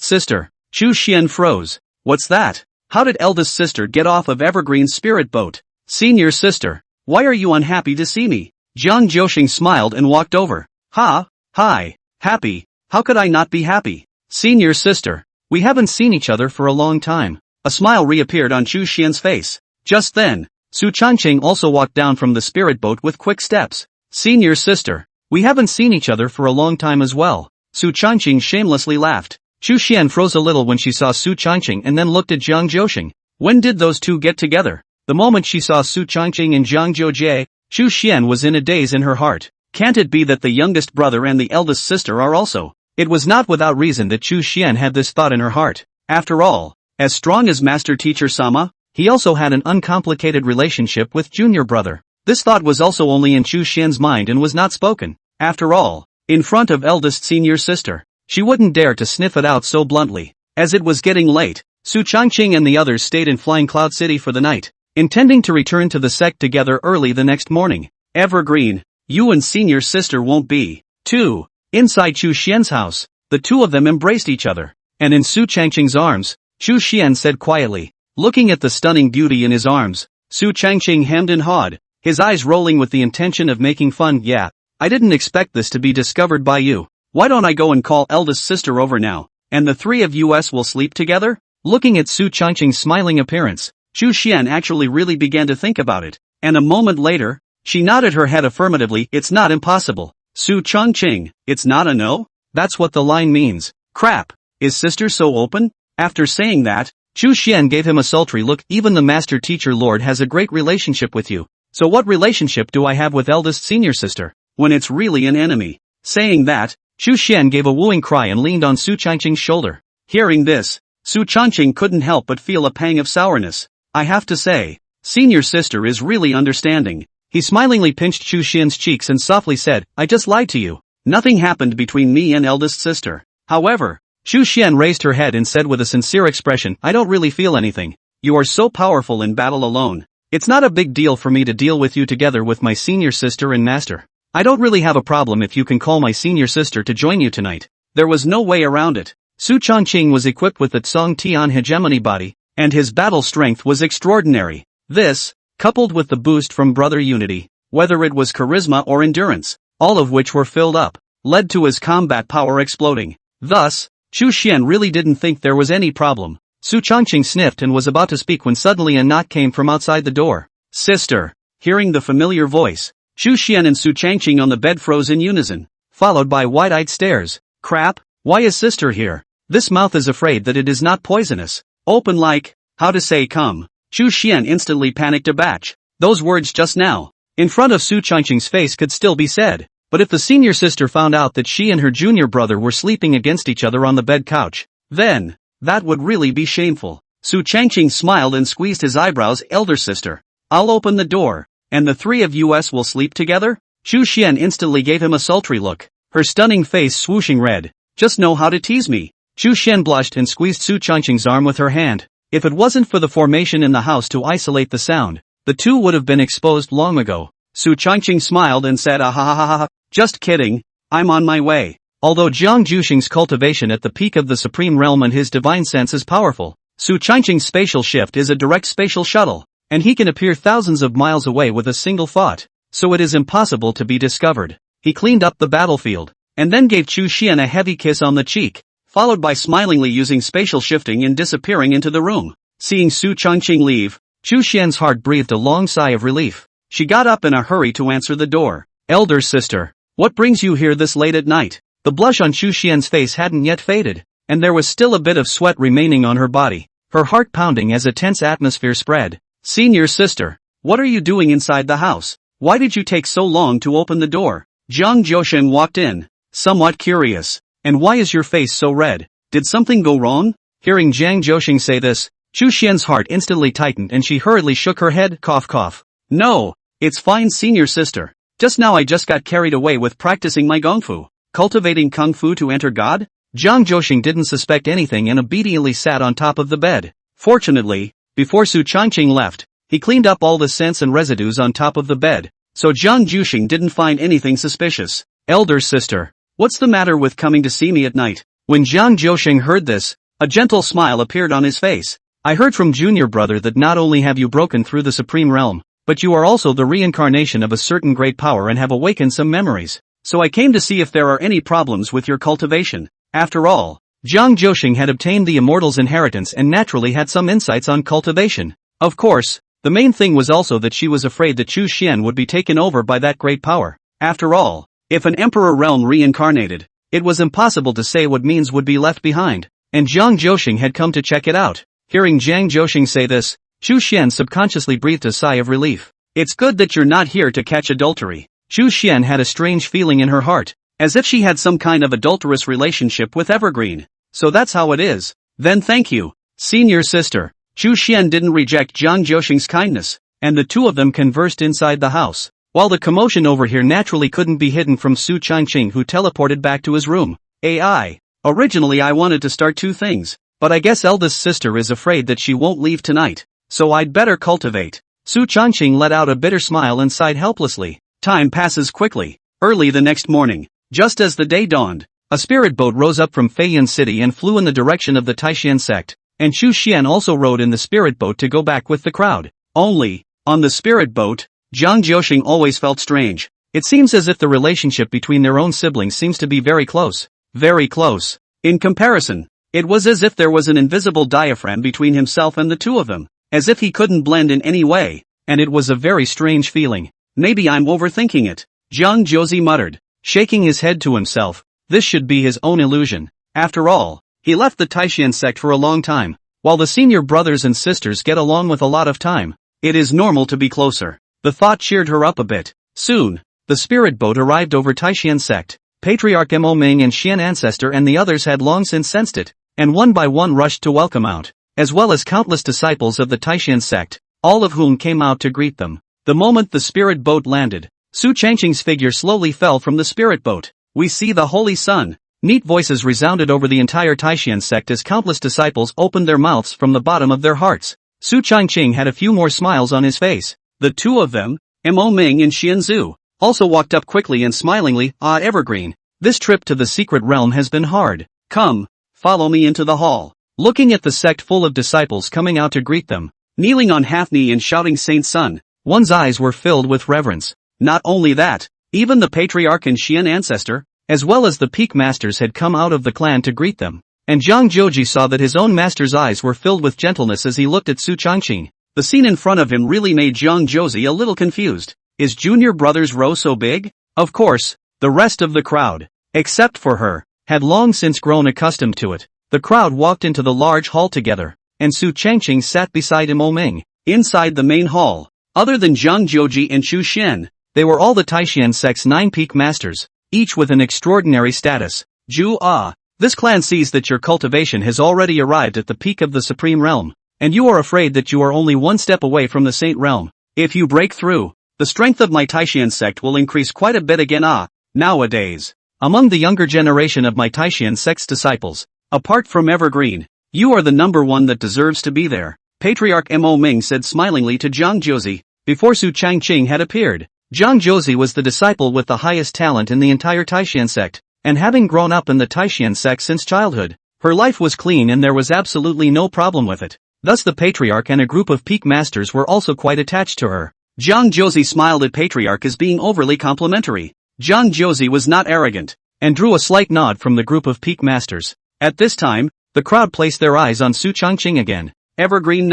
sister. Chu Xian froze. What's that? How did eldest sister get off of Evergreen's spirit boat? Senior sister. Why are you unhappy to see me? Zhang Zhouxing smiled and walked over. Hi. Happy. How could I not be happy? Senior sister. We haven't seen each other for a long time. A smile reappeared on Chu Xian's face. Just then, Su Changqing also walked down from the spirit boat with quick steps. Senior sister. We haven't seen each other for a long time as well. Su Changqing shamelessly laughed. Chu Xian froze a little when she saw Su Changqing and then looked at Zhang Zhouxing. When did those two get together? The moment she saw Su Changqing and Zhang Zhoujie, Chu Xian was in a daze in her heart. Can't it be that the youngest brother and the eldest sister are also? It was not without reason that Chu Xian had this thought in her heart. After all, as strong as Master Teacher Sama, he also had an uncomplicated relationship with junior brother. This thought was also only in Chu Xian's mind and was not spoken. After all, in front of eldest senior sister, she wouldn't dare to sniff it out so bluntly. As it was getting late, Su Changqing and the others stayed in Flying Cloud City for the night, intending to return to the sect together early the next morning. Evergreen, you and senior sister won't be. 2. Inside Chu Xian's house, the two of them embraced each other, and in Su Changqing's arms, Chu Xian said quietly, looking at the stunning beauty in his arms, Su Changqing hemmed and hawed, his eyes rolling with the intention of making fun. Yeah, I didn't expect this to be discovered by you. Why don't I go and call eldest sister over now, and the three of us will sleep together? Looking at Su Changqing's smiling appearance, Chu Xian actually really began to think about it, and a moment later, she nodded her head affirmatively. It's not impossible. Su Changqing, it's not a no? That's what the line means. Crap, is sister so open? After saying that, Chu Xian gave him a sultry look. Even the master teacher lord has a great relationship with you. So what relationship do I have with eldest senior sister, when it's really an enemy? Saying that, Chu Xian gave a wooing cry and leaned on Su Changqing's shoulder. Hearing this, Su Changqing couldn't help but feel a pang of sourness. I have to say, senior sister is really understanding. He smilingly pinched Chu Xian's cheeks and softly said, I just lied to you. Nothing happened between me and eldest sister. However, Chu Xian raised her head and said with a sincere expression, I don't really feel anything. You are so powerful in battle alone. It's not a big deal for me to deal with you together with my senior sister and master. I don't really have a problem if you can call my senior sister to join you tonight. There was no way around it. Su Changqing was equipped with the Tsong Tian hegemony body, and his battle strength was extraordinary. This, coupled with the boost from brother unity, whether it was charisma or endurance, all of which were filled up, led to his combat power exploding. Thus, Chu Xian really didn't think there was any problem. Su Changqing sniffed and was about to speak when suddenly a knock came from outside the door. Sister. Hearing the familiar voice, Chu Xian and Su Changqing on the bed froze in unison, followed by wide-eyed stares. Crap, why is sister here? This mouth is afraid that it is not poisonous. Open like, how to say come. Chu Xian instantly panicked a batch. Those words just now, in front of Su Changqing's face could still be said. But if the senior sister found out that she and her junior brother were sleeping against each other on the bed couch, then, that would really be shameful. Su Changqing smiled and squeezed his eyebrows. Elder sister, I'll open the door, and the three of us will sleep together? Chu Xian instantly gave him a sultry look, her stunning face swooshing red. Just know how to tease me. Chu Xian blushed and squeezed Su Changqing's arm with her hand. If it wasn't for the formation in the house to isolate the sound, the two would have been exposed long ago. Su Changqing smiled and said, ah ha ha ha ha, just kidding, I'm on my way. Although Jiang Juxing's cultivation at the peak of the supreme realm and his divine sense is powerful, Su Changqing's spatial shift is a direct spatial shuttle, and he can appear thousands of miles away with a single thought, so it is impossible to be discovered. He cleaned up the battlefield, and then gave Chu Xian a heavy kiss on the cheek, followed by smilingly using spatial shifting and disappearing into the room. Seeing Su Changqing leave, Chu Xian's heart breathed a long sigh of relief. She got up in a hurry to answer the door. Elder sister, what brings you here this late at night? The blush on Chu Xian's face hadn't yet faded, and there was still a bit of sweat remaining on her body, her heart pounding as a tense atmosphere spread. Senior sister, what are you doing inside the house? Why did you take so long to open the door? Jiang Juxing walked in, somewhat curious. And why is your face so red? Did something go wrong? Hearing Jiang Juxing say this, Chu Xian's heart instantly tightened and she hurriedly shook her head. Cough cough. No, it's fine senior sister. Just now I just got carried away with practicing my gongfu. Cultivating kung fu to enter God? Jiang Juxing didn't suspect anything and obediently sat on top of the bed. Fortunately, before Su Changqing left, he cleaned up all the scents and residues on top of the bed, so Jiang Juxing didn't find anything suspicious. Elder sister, what's the matter with coming to see me at night? When Jiang Juxing heard this, a gentle smile appeared on his face. I heard from junior brother that not only have you broken through the supreme realm, but you are also the reincarnation of a certain great power and have awakened some memories. So I came to see if there are any problems with your cultivation. After all, Jiang Juxing had obtained the immortal's inheritance and naturally had some insights on cultivation. Of course, the main thing was also that she was afraid that Chu Xian would be taken over by that great power. After all, if an emperor realm reincarnated, it was impossible to say what means would be left behind, and Jiang Juxing had come to check it out. Hearing Jiang Juxing say this, Chu Xian subconsciously breathed a sigh of relief. It's good that you're not here to catch adultery. Chu Xian had a strange feeling in her heart, as if she had some kind of adulterous relationship with Evergreen. So that's how it is. Then thank you, senior sister. Chu Xian didn't reject Jiang Juxing's kindness, and the two of them conversed inside the house, while the commotion over here naturally couldn't be hidden from Su Changqing, who teleported back to his room. AI. Originally I wanted to start two things, but I guess eldest sister is afraid that she won't leave tonight, so I'd better cultivate. Su Changqing let out a bitter smile and sighed helplessly. Time passes quickly. Early the next morning, just as the day dawned, a spirit boat rose up from Feiyan City and flew in the direction of the Taishan sect, and Chu Xian also rode in the spirit boat to go back with the crowd. Only On the spirit boat, Zhang Jiuxing always felt strange. It seems as if the relationship between their own siblings seems to be very close. Very close. In comparison, it was as if there was an invisible diaphragm between himself and the two of them, as if he couldn't blend in any way, and it was a very strange feeling. Maybe I'm overthinking it, Zhang Jiuxi muttered, shaking his head to himself. This should be his own illusion. After all, he left the Taishan sect for a long time. While the senior brothers and sisters get along with a lot of time, it is normal to be closer. The thought cheered her up a bit. Soon, the spirit boat arrived over Taishan sect. Patriarch Mo Ming and Xian Ancestor and the others had long since sensed it, and one by one rushed to welcome out, as well as countless disciples of the Taishan sect, all of whom came out to greet them. The moment the spirit boat landed, Su Changqing's figure slowly fell from the spirit boat. We see the Holy Sun. Neat voices resounded over the entire Taishan sect as countless disciples opened their mouths from the bottom of their hearts. Su Changqing had a few more smiles on his face. The two of them, Mo Ming and Xian Zhu, also walked up quickly and smilingly. Ah, Evergreen, this trip to the secret realm has been hard. Come, follow me into the hall. Looking at the sect full of disciples coming out to greet them, kneeling on half knee and shouting Saint Sun, one's eyes were filled with reverence. Not only that, even the Patriarch and Xian Ancestor, as well as the Peak Masters had come out of the clan to greet them. And Zhang Jiuji saw that his own master's eyes were filled with gentleness as he looked at Su Changqing. The scene in front of him really made Zhang Jiuji a little confused. Is junior brother's row so big? Of course, the rest of the crowd, except for her, had long since grown accustomed to it. The crowd walked into the large hall together, and Su Changqing sat beside Mo Ming. Inside the main hall, other than Zhang Jiuji and Chu Xian, they were all the Taishan sect's 9 Peak Masters, each with an extraordinary status. This clan sees that your cultivation has already arrived at the peak of the Supreme Realm, and you are afraid that you are only one step away from the Saint Realm. If you break through, the strength of my Taishan sect will increase quite a bit again. Nowadays, among the younger generation of my Taishan sect's disciples, apart from Evergreen, you are the number one that deserves to be there, Patriarch Mo Ming said smilingly to Zhang Jiuji. Before Su Changqing had appeared, Zhang Jiuji was the disciple with the highest talent in the entire Taishan sect, and having grown up in the Taishan sect since childhood, her life was clean and there was absolutely no problem with it. Thus the Patriarch and a group of Peak Masters were also quite attached to her. Zhang Jiuji smiled at Patriarch as being overly complimentary. Zhang Jiuji was not arrogant, and drew a slight nod from the group of Peak Masters. At this time, the crowd placed their eyes on Su Changqing again. Evergreen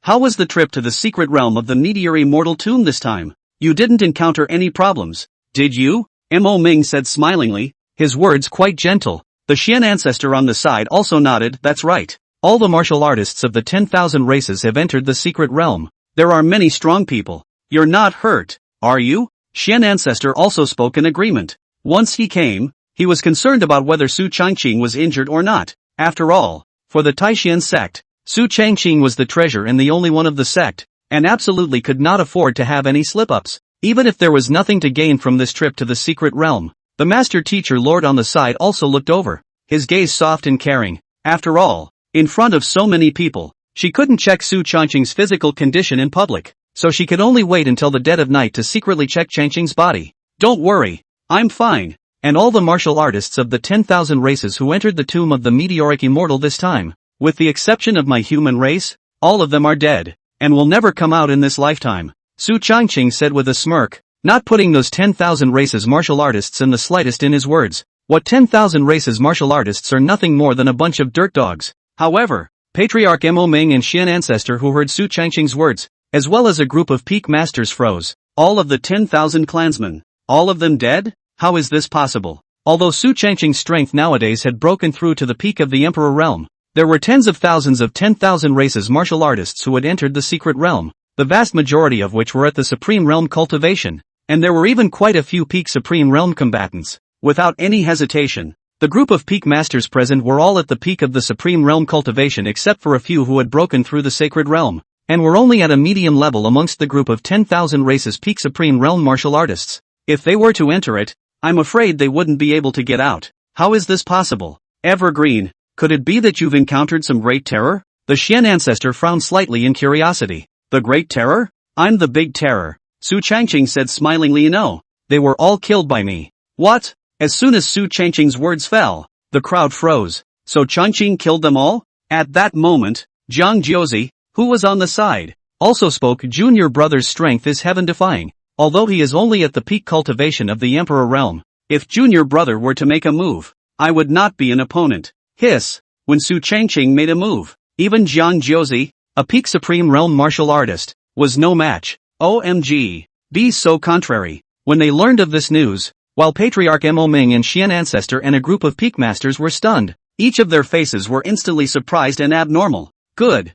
how was the trip to the secret realm of the meteor immortal tomb this time? You didn't encounter any problems, did you? Mo Ming said smilingly, his words quite gentle. The Xian Ancestor on the side also nodded. That's right. All the martial artists of the 10,000 races have entered the secret realm. There are many strong people. You're not hurt, are you? Xian Ancestor also spoke in agreement. Once he came, he was concerned about whether Su Changqing was injured or not. After all, for the Taishan sect, Su Changqing was the treasure and the only one of the sect, and absolutely could not afford to have any slip-ups. Even if there was nothing to gain from this trip to the secret realm, the master teacher lord on the side also looked over, his gaze soft and caring. After all, in front of so many people, she couldn't check Su Changqing's physical condition in public, so she could only wait until the dead of night to secretly check Changqing's body. Don't worry, I'm fine. And all the martial artists of the 10,000 races who entered the tomb of the meteoric immortal this time, with the exception of my human race, all of them are dead, and will never come out in this lifetime, Su Changqing said with a smirk, not putting those 10,000 races martial artists in the slightest in his words. What 10,000 races martial artists are nothing more than a bunch of dirt dogs. However, Patriarch Mo Ming and Xian Ancestor who heard Su Changqing's words, as well as a group of Peak Masters froze. All of the 10,000 clansmen, all of them dead? How is this possible? Although Su Changqing's strength nowadays had broken through to the peak of the Emperor realm, there were tens of thousands of 10,000 races martial artists who had entered the secret realm, the vast majority of which were at the Supreme Realm cultivation, and there were even quite a few Peak Supreme Realm combatants. Without any hesitation, the group of Peak Masters present were all at the peak of the Supreme Realm cultivation except for a few who had broken through the Sacred Realm, and were only at a medium level amongst the group of 10,000 races Peak Supreme Realm martial artists. If they were to enter it, I'm afraid they wouldn't be able to get out. How is this possible? Evergreen, could it be that you've encountered some great terror? The Xian Ancestor frowned slightly in curiosity. The great terror? I'm the big terror, Su Changqing said smilingly. No, they were all killed by me. What? As soon as Su Changqing's words fell, the crowd froze. So Changqing killed them all? At that moment, Zhang Jiuji, who was on the side, Also spoke junior brother's strength is heaven-defying, although he is only at the peak cultivation of the Emperor realm. If junior brother were to make a move, I would not be an opponent. Hiss. When Su Changqing made a move, even Jiang Jiuzi, a peak supreme realm martial artist, was no match. OMG. Be so contrary. When they learned of this news, while Patriarch Mo Ming and Xian Ancestor and a group of peak masters were stunned, each of their faces were instantly surprised and abnormal. Good.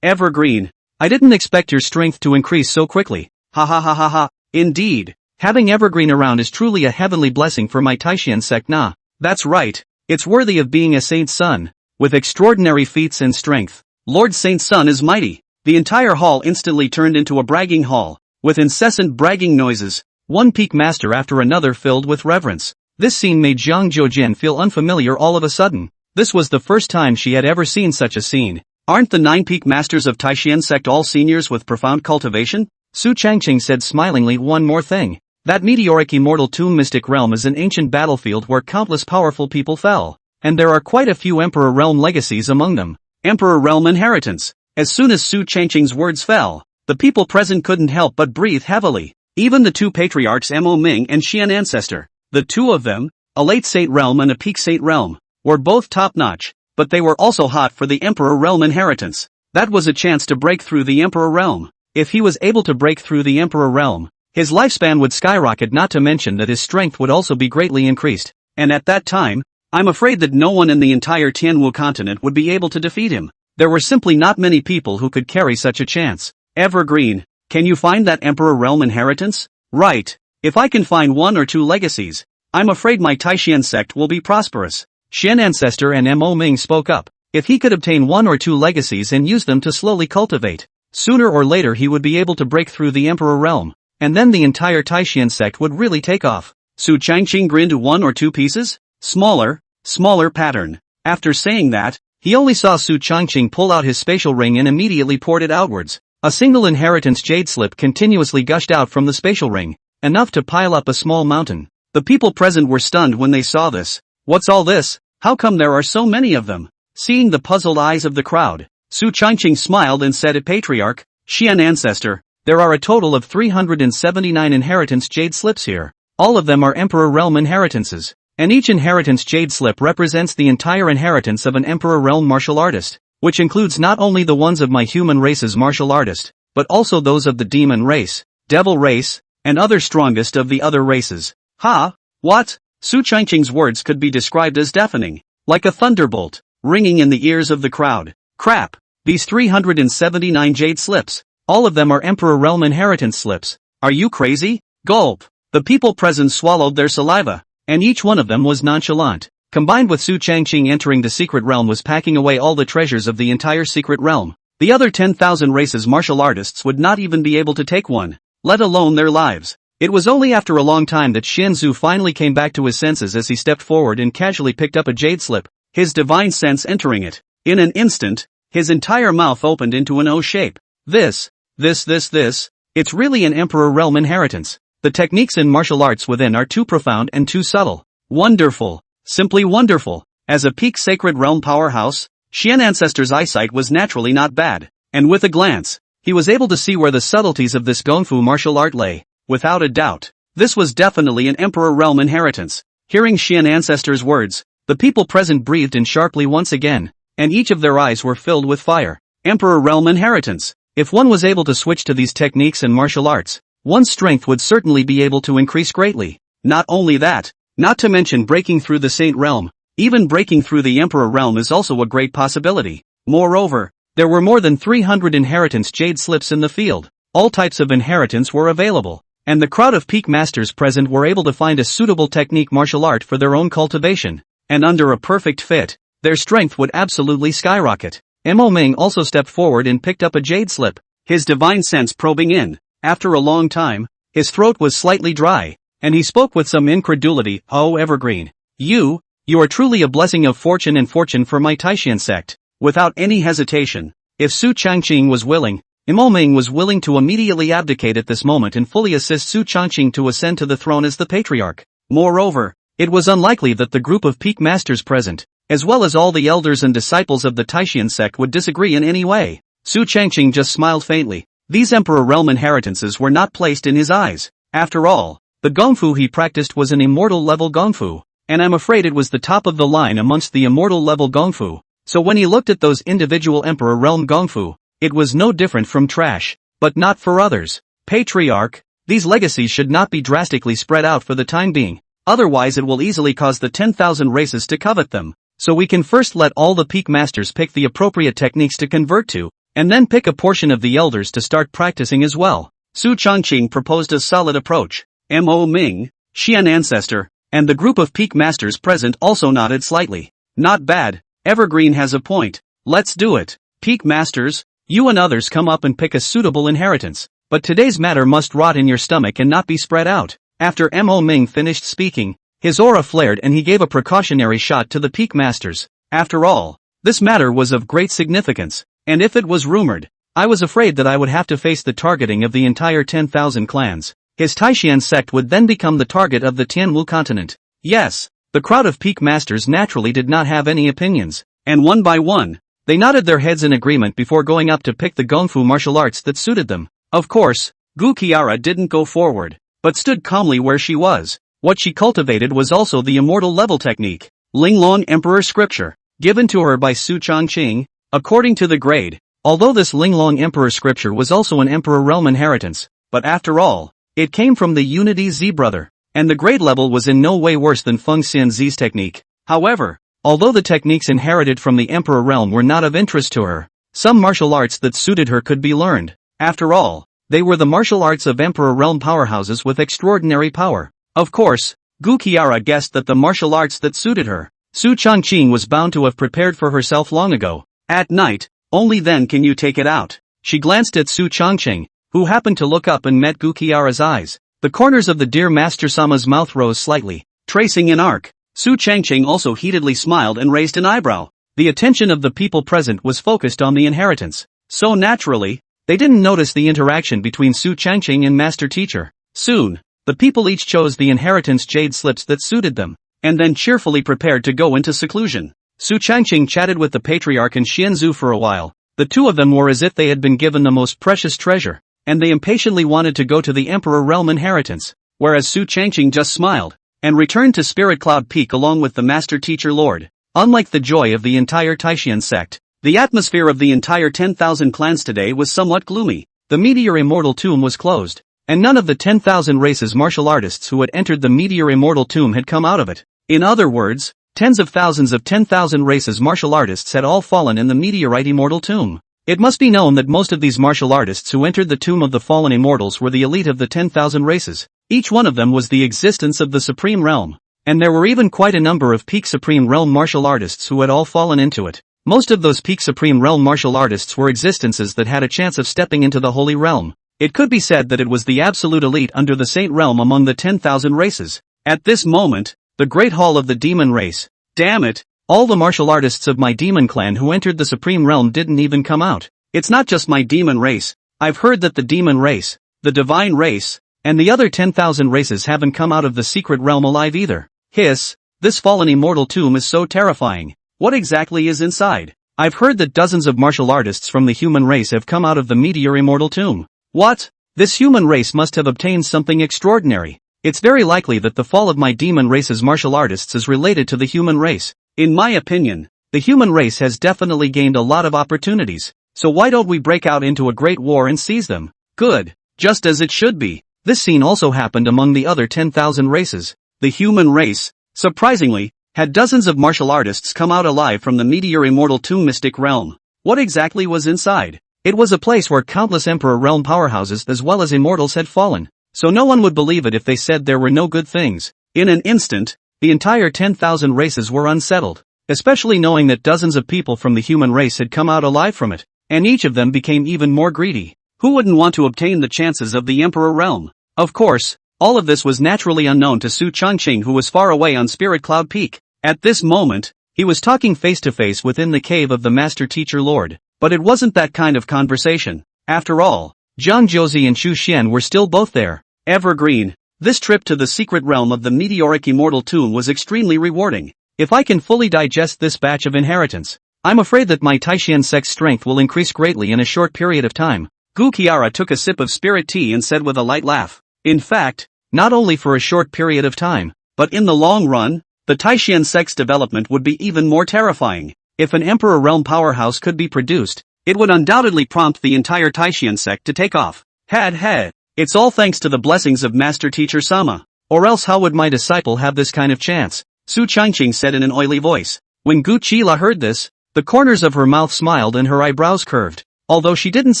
Evergreen. I didn't expect your strength to increase so quickly. Ha ha ha ha ha. Indeed. Having Evergreen around is truly a heavenly blessing for my Taishan sect. Nah. That's right. It's worthy of being a saint's son. With extraordinary feats and strength, Lord Saint's son is mighty. The entire hall instantly turned into a bragging hall, with incessant bragging noises, one peak master after another filled with reverence. This scene made Jiang Jiujin feel unfamiliar all of a sudden. This was the first time she had ever seen such a scene. Aren't the 9 peak masters of Taishan sect all seniors with profound cultivation? Su Changqing said smilingly. One more thing. That meteoric immortal tomb mystic realm is an ancient battlefield where countless powerful people fell. And there are quite a few Emperor realm legacies among them. Emperor realm inheritance. As soon as Su Changqing's words fell, the people present couldn't help but breathe heavily. Even the 2 patriarchs Mo Ming and Xian Ancestor, the 2 of them, a late saint realm and a peak saint realm, were both top-notch, but they were also hot for the Emperor realm inheritance. That was a chance to break through the Emperor realm. If he was able to break through the Emperor realm, his lifespan would skyrocket, not to mention that his strength would also be greatly increased. And at that time, I'm afraid that no one in the entire Tianwu continent would be able to defeat him. There were simply not many people who could carry such a chance. Evergreen, can you find that Emperor realm inheritance? Right. If I can find 1 or 2 legacies, I'm afraid my Taishan sect will be prosperous. Xian Ancestor and Mo Ming spoke up. If he could obtain 1 or 2 legacies and use them to slowly cultivate, sooner or later he would be able to break through the Emperor realm, and then the entire Taishan sect would really take off. Su Changqing grinned. 1 or 2 pieces? Smaller pattern. After saying that, he only saw Su Changqing pull out his spatial ring and immediately poured it outwards. A single inheritance jade slip continuously gushed out from the spatial ring, enough to pile up a small mountain. The people present were stunned when they saw this. What's all this? How come there are so many of them? Seeing the puzzled eyes of the crowd, Su Changqing smiled and said, Patriarch, Xian Ancestor, there are a total of 379 inheritance jade slips here. All of them are Emperor realm inheritances, and each inheritance jade slip represents the entire inheritance of an Emperor realm martial artist, which includes not only the ones of my human race's martial artist, but also those of the demon race, devil race, and other strongest of the other races. Ha! What? Su Changqing's words could be described as deafening, like a thunderbolt, ringing in the ears of the crowd. Crap! These 379 jade slips, all of them are Emperor realm inheritance slips. Are you crazy? Gulp! The people present swallowed their saliva, and each one of them was nonchalant. Combined with Su Changqing entering the secret realm was packing away all the treasures of the entire secret realm. The other 10,000 races martial artists would not even be able to take one, let alone their lives. It was only after a long time that Xianzu finally came back to his senses as he stepped forward and casually picked up a jade slip, his divine sense entering it. In an instant, his entire mouth opened into an O shape. This, it's really an Emperor realm inheritance. The techniques in martial arts within are too profound and too subtle. Wonderful. Simply wonderful. As a peak sacred realm powerhouse, Xian Ancestor's eyesight was naturally not bad, and with a glance, he was able to see where the subtleties of this Gongfu martial art lay. Without a doubt, this was definitely an Emperor realm inheritance. Hearing Xian Ancestor's words, the people present breathed in sharply once again, and each of their eyes were filled with fire. Emperor realm inheritance. If one was able to switch to these techniques and martial arts, one's strength would certainly be able to increase greatly. Not only that, not to mention breaking through the Saint realm, even breaking through the Emperor realm is also a great possibility. Moreover, there were more than 300 inheritance jade slips in the field. All types of inheritance were available, and the crowd of peak masters present were able to find a suitable technique martial art for their own cultivation, and under a perfect fit, their strength would absolutely skyrocket. Mo Ming also stepped forward and picked up a jade slip, his divine sense probing in. After a long time, his throat was slightly dry, and he spoke with some incredulity. Oh Evergreen, you are truly a blessing of fortune and fortune for my Taishan sect. Without any hesitation, if Su Changqing was willing, Mo Ming was willing to immediately abdicate at this moment and fully assist Su Changqing to ascend to the throne as the patriarch. Moreover, it was unlikely that the group of peak masters present, as well as all the elders and disciples of the Taishan sect would disagree in any way. Su Changqing just smiled faintly. These Emperor Realm inheritances were not placed in his eyes. After all, the gongfu he practiced was an immortal level gongfu, and I'm afraid it was the top of the line amongst the immortal level gongfu. So when he looked at those individual Emperor Realm gongfu, it was no different from trash. But not for others. Patriarch, these legacies should not be drastically spread out for the time being, otherwise it will easily cause the 10,000 races to covet them. So we can first let all the peak masters pick the appropriate techniques to convert to, and then pick a portion of the elders to start practicing as well. Su Changqing proposed a solid approach. Mo Ming, Xian ancestor, and the group of peak masters present also nodded slightly. Not bad, Evergreen has a point. Let's do it. Peak masters, you and others come up and pick a suitable inheritance. But today's matter must rot in your stomach and not be spread out. After Mo Ming finished speaking, his aura flared and he gave a precautionary shot to the peak masters. After all, this matter was of great significance. And if it was rumored, I was afraid that I would have to face the targeting of the entire 10,000 clans. His Taishan sect would then become the target of the Tianwu continent. Yes, the crowd of peak masters naturally did not have any opinions, and one by one, they nodded their heads in agreement before going up to pick the gongfu martial arts that suited them. Of course, Gu Qiara didn't go forward, but stood calmly where she was. What she cultivated was also the immortal level technique, Linglong Emperor Scripture, given to her by Su Changqing. According to the grade, although this Linglong Emperor Scripture was also an Emperor Realm inheritance, but after all, it came from the Unity Z brother, and the grade level was in no way worse than Feng Xian Z's technique. However, although the techniques inherited from the Emperor Realm were not of interest to her, some martial arts that suited her could be learned. After all, they were the martial arts of Emperor Realm powerhouses with extraordinary power. Of course, Gu Qiara guessed that the martial arts that suited her, Su Changqing was bound to have prepared for herself long ago. At night, only then can you take it out. She glanced at Su Changqing, who happened to look up and met Gu Qiara's eyes. The corners of the dear Master Sama's mouth rose slightly, tracing an arc. Su Changqing also heatedly smiled and raised an eyebrow. The attention of the people present was focused on the inheritance. So naturally, they didn't notice the interaction between Su Changqing and Master Teacher. Soon, the people each chose the inheritance jade slips that suited them, and then cheerfully prepared to go into seclusion. Su Changqing chatted with the Patriarch and Xianzhu for a while. The two of them were as if they had been given the most precious treasure, and they impatiently wanted to go to the Emperor Realm inheritance, whereas Su Changqing just smiled, and returned to Spirit Cloud Peak along with the Master Teacher Lord. Unlike the joy of the entire Taishan sect, the atmosphere of the entire 10,000 clans today was somewhat gloomy. The Meteor Immortal Tomb was closed, and none of the 10,000 races martial artists who had entered the Meteor Immortal Tomb had come out of it. In other words, tens of thousands of 10,000 races martial artists had all fallen in the Meteorite Immortal Tomb. It must be known that most of these martial artists who entered the Tomb of the Fallen Immortals were the elite of the 10,000 races. Each one of them was the existence of the Supreme Realm, and there were even quite a number of peak Supreme Realm martial artists who had all fallen into it. Most of those peak Supreme Realm martial artists were existences that had a chance of stepping into the Holy Realm. It could be said that it was the absolute elite under the Saint Realm among the 10,000 races. At this moment, the Great Hall of the Demon Race. Damn it, all the martial artists of my demon clan who entered the Supreme Realm didn't even come out. It's not just my demon race. I've heard that the demon race, the divine race, and the other 10,000 races haven't come out of the secret realm alive either. Hiss, this fallen immortal tomb is so terrifying. What exactly is inside? I've heard that dozens of martial artists from the human race have come out of the Meteor Immortal Tomb. What? This human race must have obtained something extraordinary. It's very likely that the fall of my demon race's martial artists is related to the human race. In my opinion, the human race has definitely gained a lot of opportunities, so why don't we break out into a great war and seize them? Good, just as it should be. This scene also happened among the other 10,000 races. The human race, surprisingly, had dozens of martial artists come out alive from the Meteor Immortal Tomb mystic realm. What exactly was inside? It was a place where countless Emperor Realm powerhouses as well as immortals had fallen, so no one would believe it if they said there were no good things. In an instant, the entire 10,000 races were unsettled, especially knowing that dozens of people from the human race had come out alive from it, and each of them became even more greedy. Who wouldn't want to obtain the chances of the Emperor Realm? Of course, all of this was naturally unknown to Su Changqing, who was far away on Spirit Cloud Peak. At this moment, he was talking face to face within the cave of the Master Teacher Lord, but it wasn't that kind of conversation. After all, Zhang Jiuzi and Xu Xian were still both there. Evergreen, this trip to the secret realm of the meteoric immortal tomb was extremely rewarding. If I can fully digest this batch of inheritance, I'm afraid that my Taishian sect's strength will increase greatly in a short period of time. Gu Qiara took a sip of spirit tea and said with a light laugh. In fact, not only for a short period of time, but in the long run, the Taishian sect's development would be even more terrifying. If an Emperor Realm powerhouse could be produced, it would undoubtedly prompt the entire Taishian sect to take off. It's all thanks to the blessings of Master Teacher Sama. Or else how would my disciple have this kind of chance? Su Changqing said in an oily voice. When Gu Qila heard this, the corners of her mouth smiled and her eyebrows curved. Although she didn't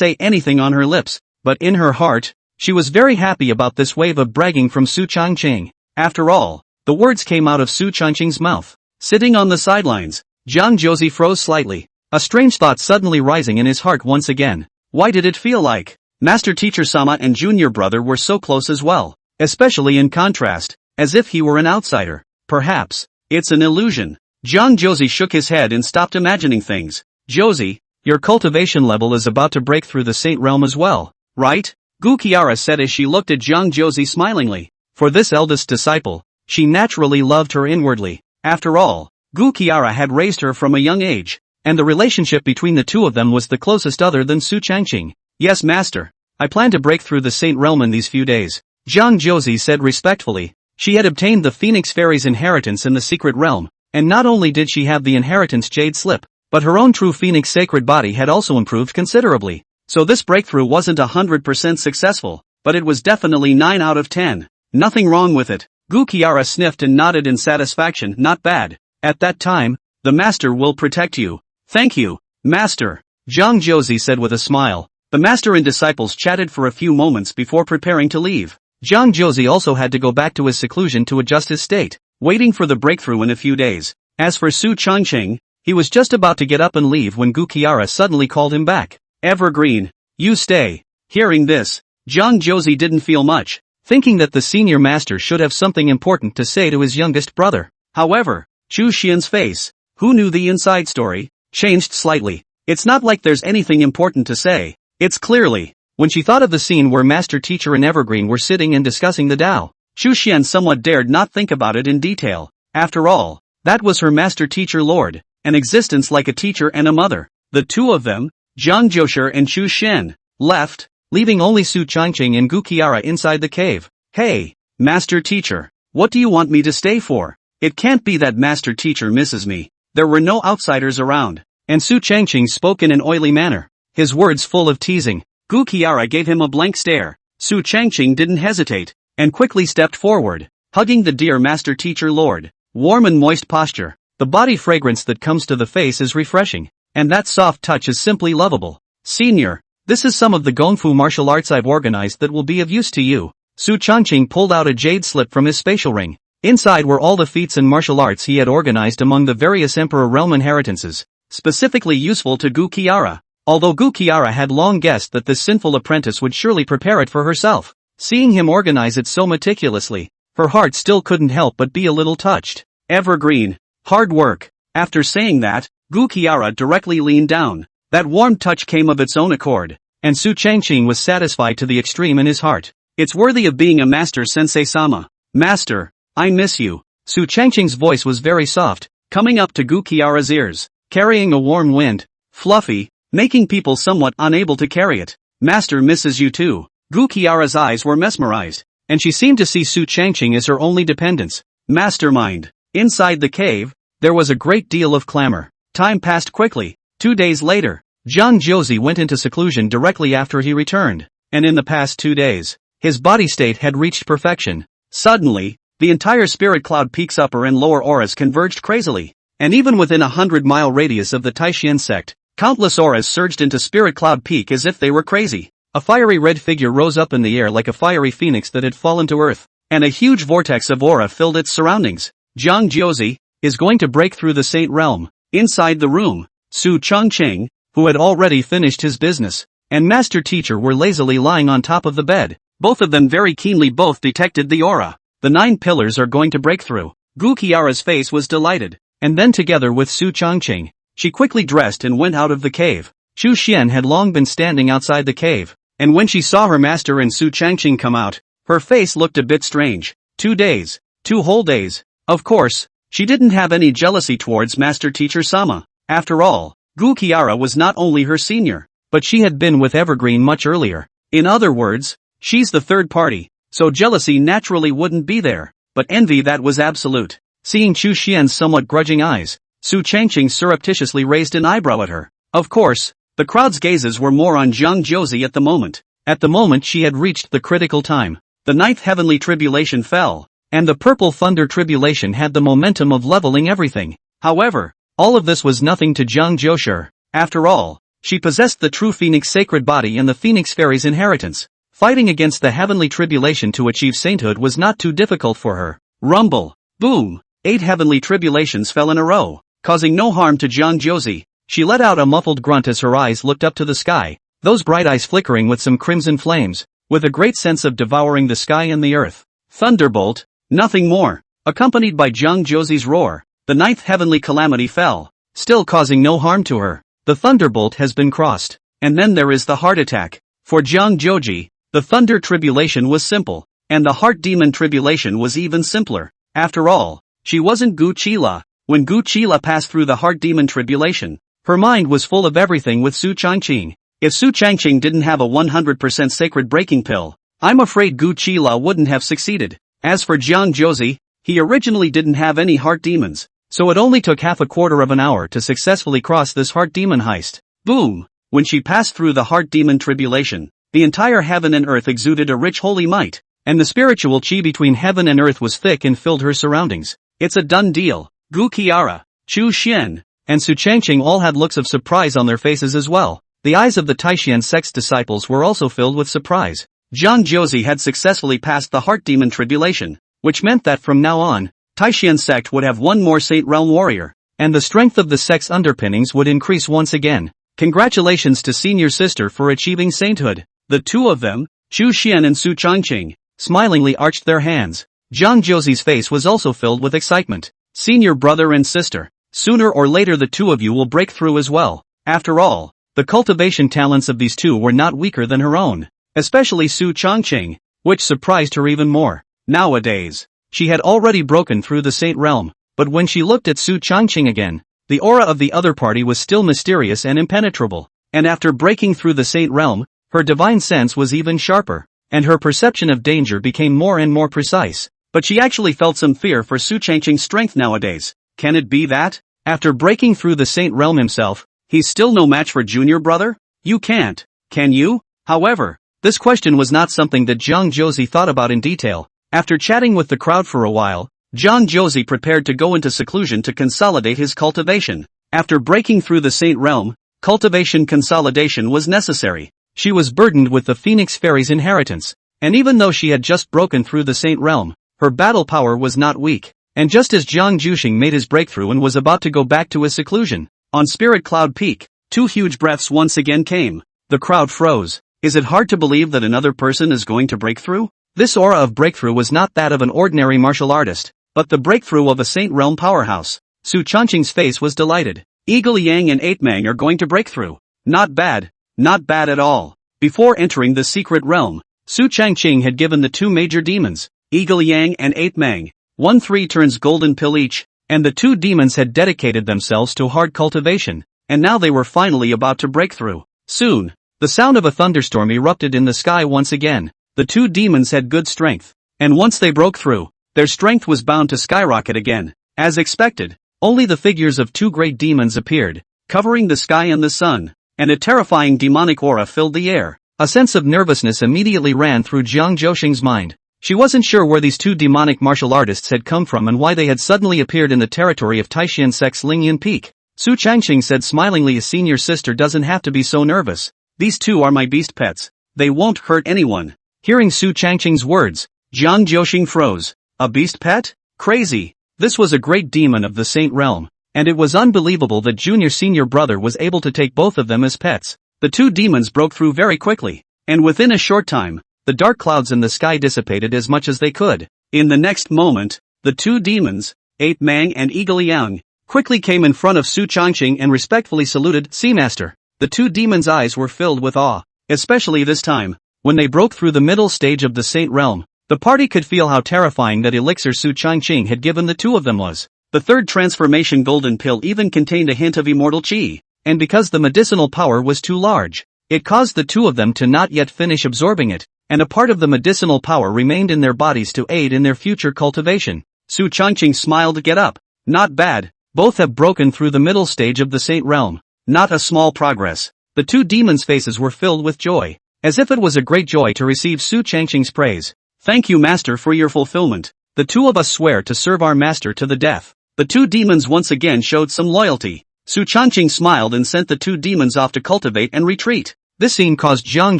say anything on her lips, but in her heart, she was very happy about this wave of bragging from Su Changqing. After all, the words came out of Su Changqing's mouth. Sitting on the sidelines, Zhang Josie froze slightly, a strange thought suddenly rising in his heart once again. Why did it feel like Master Teacher Sama and Junior Brother were so close as well? Especially in contrast, as if he were an outsider. Perhaps it's an illusion. Zhang Josie shook his head and stopped imagining things. Josie, your cultivation level is about to break through the Saint Realm as well, right? Gu Qiara said as she looked at Zhang Josie smilingly. For this eldest disciple, she naturally loved her inwardly. After all, Gu Qiara had raised her from a young age, and the relationship between the two of them was the closest other than Su Changqing. Yes, master. I plan to break through the Saint Realm in these few days, Zhang Josie said respectfully. She had obtained the Phoenix Fairy's inheritance in the secret realm, and not only did she have the inheritance jade slip, but her own true Phoenix sacred body had also improved considerably. So this breakthrough wasn't 100% successful, but it was definitely 9 out of 10. Nothing wrong with it. Gu Qiara sniffed and nodded in satisfaction. Not bad. At that time, the master will protect you. Thank you, master, Zhang Josie said with a smile. The master and disciples chatted for a few moments before preparing to leave. Zhang Josie also had to go back to his seclusion to adjust his state, waiting for the breakthrough in a few days. As for Su Changqing, he was just about to get up and leave when Gu Qiara suddenly called him back. Evergreen, you stay. Hearing this, Zhang Josie didn't feel much, thinking that the senior master should have something important to say to his youngest brother. However, Chu Xian's face, who knew the inside story, changed slightly. It's not like there's anything important to say. It's clearly, when she thought of the scene where Master Teacher and Evergreen were sitting and discussing the Tao, Chu Xian somewhat dared not think about it in detail. After all, that was her Master Teacher Lord, an existence like a teacher and a mother. The two of them, Zhang Joshi and Chu Xian, left, leaving only Su Changqing and Gu Qiara inside the cave. Hey, Master Teacher, what do you want me to stay for? It can't be that Master Teacher misses me. There were no outsiders around, and Su Changqing spoke in an oily manner, his words full of teasing. Gu Qiara gave him a blank stare. Su Changqing didn't hesitate, and quickly stepped forward, hugging the dear Master Teacher Lord. Warm and moist posture. The body fragrance that comes to the face is refreshing, and that soft touch is simply lovable. Senior, this is some of the Gongfu martial arts I've organized that will be of use to you. Su Changqing pulled out a jade slip from his spatial ring. Inside were all the feats and martial arts he had organized among the various Emperor Realm inheritances, specifically useful to Gu Qiara. Although Gu Qiara had long guessed that this sinful apprentice would surely prepare it for herself, seeing him organize it so meticulously, her heart still couldn't help but be a little touched. Evergreen, hard work. After saying that, Gu Qiara directly leaned down. That warm touch came of its own accord, and Su Changqing was satisfied to the extreme in his heart. It's worthy of being a master, Sensei-sama. Master, I miss you. Su Changqing's voice was very soft, coming up to Gu Qiara's ears, carrying a warm wind, fluffy, making people somewhat unable to carry it. Master misses you too. Gu Qiara's eyes were mesmerized, and she seemed to see Su Changqing as her only dependence. Mastermind. Inside the cave, there was a great deal of clamor. Time passed quickly. 2 days later, Zhang Josie went into seclusion directly after he returned, and in the past 2 days, his body state had reached perfection. Suddenly, the entire spirit cloud peak's upper and lower auras converged crazily, and even within a 100-mile radius of the Taishian sect, countless auras surged into spirit cloud peak as if they were crazy. A fiery red figure rose up in the air like a fiery phoenix that had fallen to earth, and a huge vortex of aura filled its surroundings. Zhang Josie is going to break through the Saint Realm. Inside the room, Su Changqing, who had already finished his business, and Master Teacher were lazily lying on top of the bed. Both of them very keenly both detected the aura. The 9 pillars are going to break through. Gu Qiara's face was delighted, and then together with Su Changqing, she quickly dressed and went out of the cave. Chu Xian had long been standing outside the cave, and when she saw her master and Su Changqing come out, her face looked a bit strange. 2 days. 2 whole days. Of course, she didn't have any jealousy towards Master Teacher Sama. After all, Gu Kiara was not only her senior, but she had been with Evergreen much earlier. In other words, she's the third party, so jealousy naturally wouldn't be there, but envy that was absolute. Seeing Chu Xian's somewhat grudging eyes, Su Changqing surreptitiously raised an eyebrow at her. Of course, the crowd's gazes were more on Zhang Josie at the moment. At the moment she had reached the critical time. The ninth heavenly tribulation fell, and the purple thunder tribulation had the momentum of leveling everything. However, all of this was nothing to Zhang Joshi. After all, she possessed the true phoenix sacred body and the phoenix fairy's inheritance. Fighting against the heavenly tribulation to achieve sainthood was not too difficult for her. Rumble. Boom. 8 heavenly tribulations fell in a row, causing no harm to Zhang Josie. She let out a muffled grunt as her eyes looked up to the sky, those bright eyes flickering with some crimson flames, with a great sense of devouring the sky and the earth. Thunderbolt. Nothing more. Accompanied by Zhang Josie's roar, the ninth heavenly calamity fell, still causing no harm to her. The thunderbolt has been crossed. And then there is the heart attack. For Zhang Joji, the thunder tribulation was simple, and the heart demon tribulation was even simpler. After all, she wasn't Gu Qila. When Gu Qila passed through the heart demon tribulation, her mind was full of everything with Su Changqing. If Su Changqing didn't have a 100% sacred breaking pill, I'm afraid Gu Qila wouldn't have succeeded. As for Zhang Josie, he originally didn't have any heart demons, so it only took half a quarter of an hour to successfully cross this heart demon heist. Boom! When she passed through the heart demon tribulation, the entire heaven and earth exuded a rich holy might, and the spiritual chi between heaven and earth was thick and filled her surroundings. It's a done deal. Gu Qiara, Chu Xian, and Su Changqing all had looks of surprise on their faces as well. The eyes of the Taishan sect's disciples were also filled with surprise. Zhang Josie had successfully passed the heart demon tribulation, which meant that from now on, Taishan sect would have one more Saint Realm warrior, and the strength of the sect's underpinnings would increase once again. Congratulations to senior sister for achieving sainthood. The two of them, Chu Xian and Su Changqing, smilingly arched their hands. Zhang Josie's face was also filled with excitement. Senior brother and sister, sooner or later the two of you will break through as well. After all, the cultivation talents of these two were not weaker than her own, especially Su Changqing, which surprised her even more. Nowadays, she had already broken through the Saint Realm, but when she looked at Su Changqing again, the aura of the other party was still mysterious and impenetrable, and after breaking through the Saint Realm, her divine sense was even sharper, and her perception of danger became more and more precise. But she actually felt some fear for Su Changqing's strength nowadays. Can it be that, after breaking through the Saint Realm himself, he's still no match for junior brother? You can't, can you? However, this question was not something that Zhang Josie thought about in detail. After chatting with the crowd for a while, Zhang Josie prepared to go into seclusion to consolidate his cultivation. After breaking through the Saint Realm, cultivation consolidation was necessary. She was burdened with the Phoenix Fairy's inheritance, and even though she had just broken through the Saint Realm, her battle power was not weak. And just as Zhang Juxing made his breakthrough and was about to go back to his seclusion, on Spirit Cloud Peak, 2 huge breaths once again came. The crowd froze. Is it hard to believe that another person is going to break through? This aura of breakthrough was not that of an ordinary martial artist, but the breakthrough of a Saint Realm powerhouse. Su Changqing's face was delighted. Eagle Yang and 8 Mang are going to break through. Not bad. Not bad at all. Before entering the secret realm, Su Changqing had given the 2 major demons, Eagle Yang and 8 Mang, 1/3 turns golden pill each, and the 2 demons had dedicated themselves to hard cultivation, and now they were finally about to break through. Soon, the sound of a thunderstorm erupted in the sky once again. The 2 demons had good strength, and once they broke through, their strength was bound to skyrocket again. As expected, only the figures of 2 great demons appeared, covering the sky and the sun, and a terrifying demonic aura filled the air. A sense of nervousness immediately ran through Zhang Joxing's mind. She wasn't sure where these 2 demonic martial artists had come from and why they had suddenly appeared in the territory of Taishan sect's Lingyan Peak. Su Changqing said smilingly, a senior sister doesn't have to be so nervous. These 2 are my beast pets. They won't hurt anyone. Hearing Su Changqing's words, Zhang Joxing froze. A beast pet? Crazy. This was a great demon of the Saint Realm, and it was unbelievable that junior-senior brother was able to take both of them as pets. The 2 demons broke through very quickly, and within a short time, the dark clouds in the sky dissipated as much as they could. In the next moment, the 2 demons, 8 Mang and Eagle Yang, quickly came in front of Su Changqing and respectfully saluted, Seamaster. The 2 demons' eyes were filled with awe, especially this time, when they broke through the middle stage of the Saint Realm. The party could feel how terrifying that elixir Su Changqing had given the 2 of them was. The third transformation golden pill even contained a hint of immortal chi, and because the medicinal power was too large, it caused the two of them to not yet finish absorbing it, and a part of the medicinal power remained in their bodies to aid in their future cultivation. Su Changqing smiled. Get up. Not bad, both have broken through the middle stage of the Saint Realm. Not a small progress. The two demons' faces were filled with joy, as if it was a great joy to receive Su Changqing's praise. Thank you, Master, for your fulfillment. The two of us swear to serve our master to the death. The two demons once again showed some loyalty. Su Changqing smiled and sent the two demons off to cultivate and retreat. This scene caused Jiang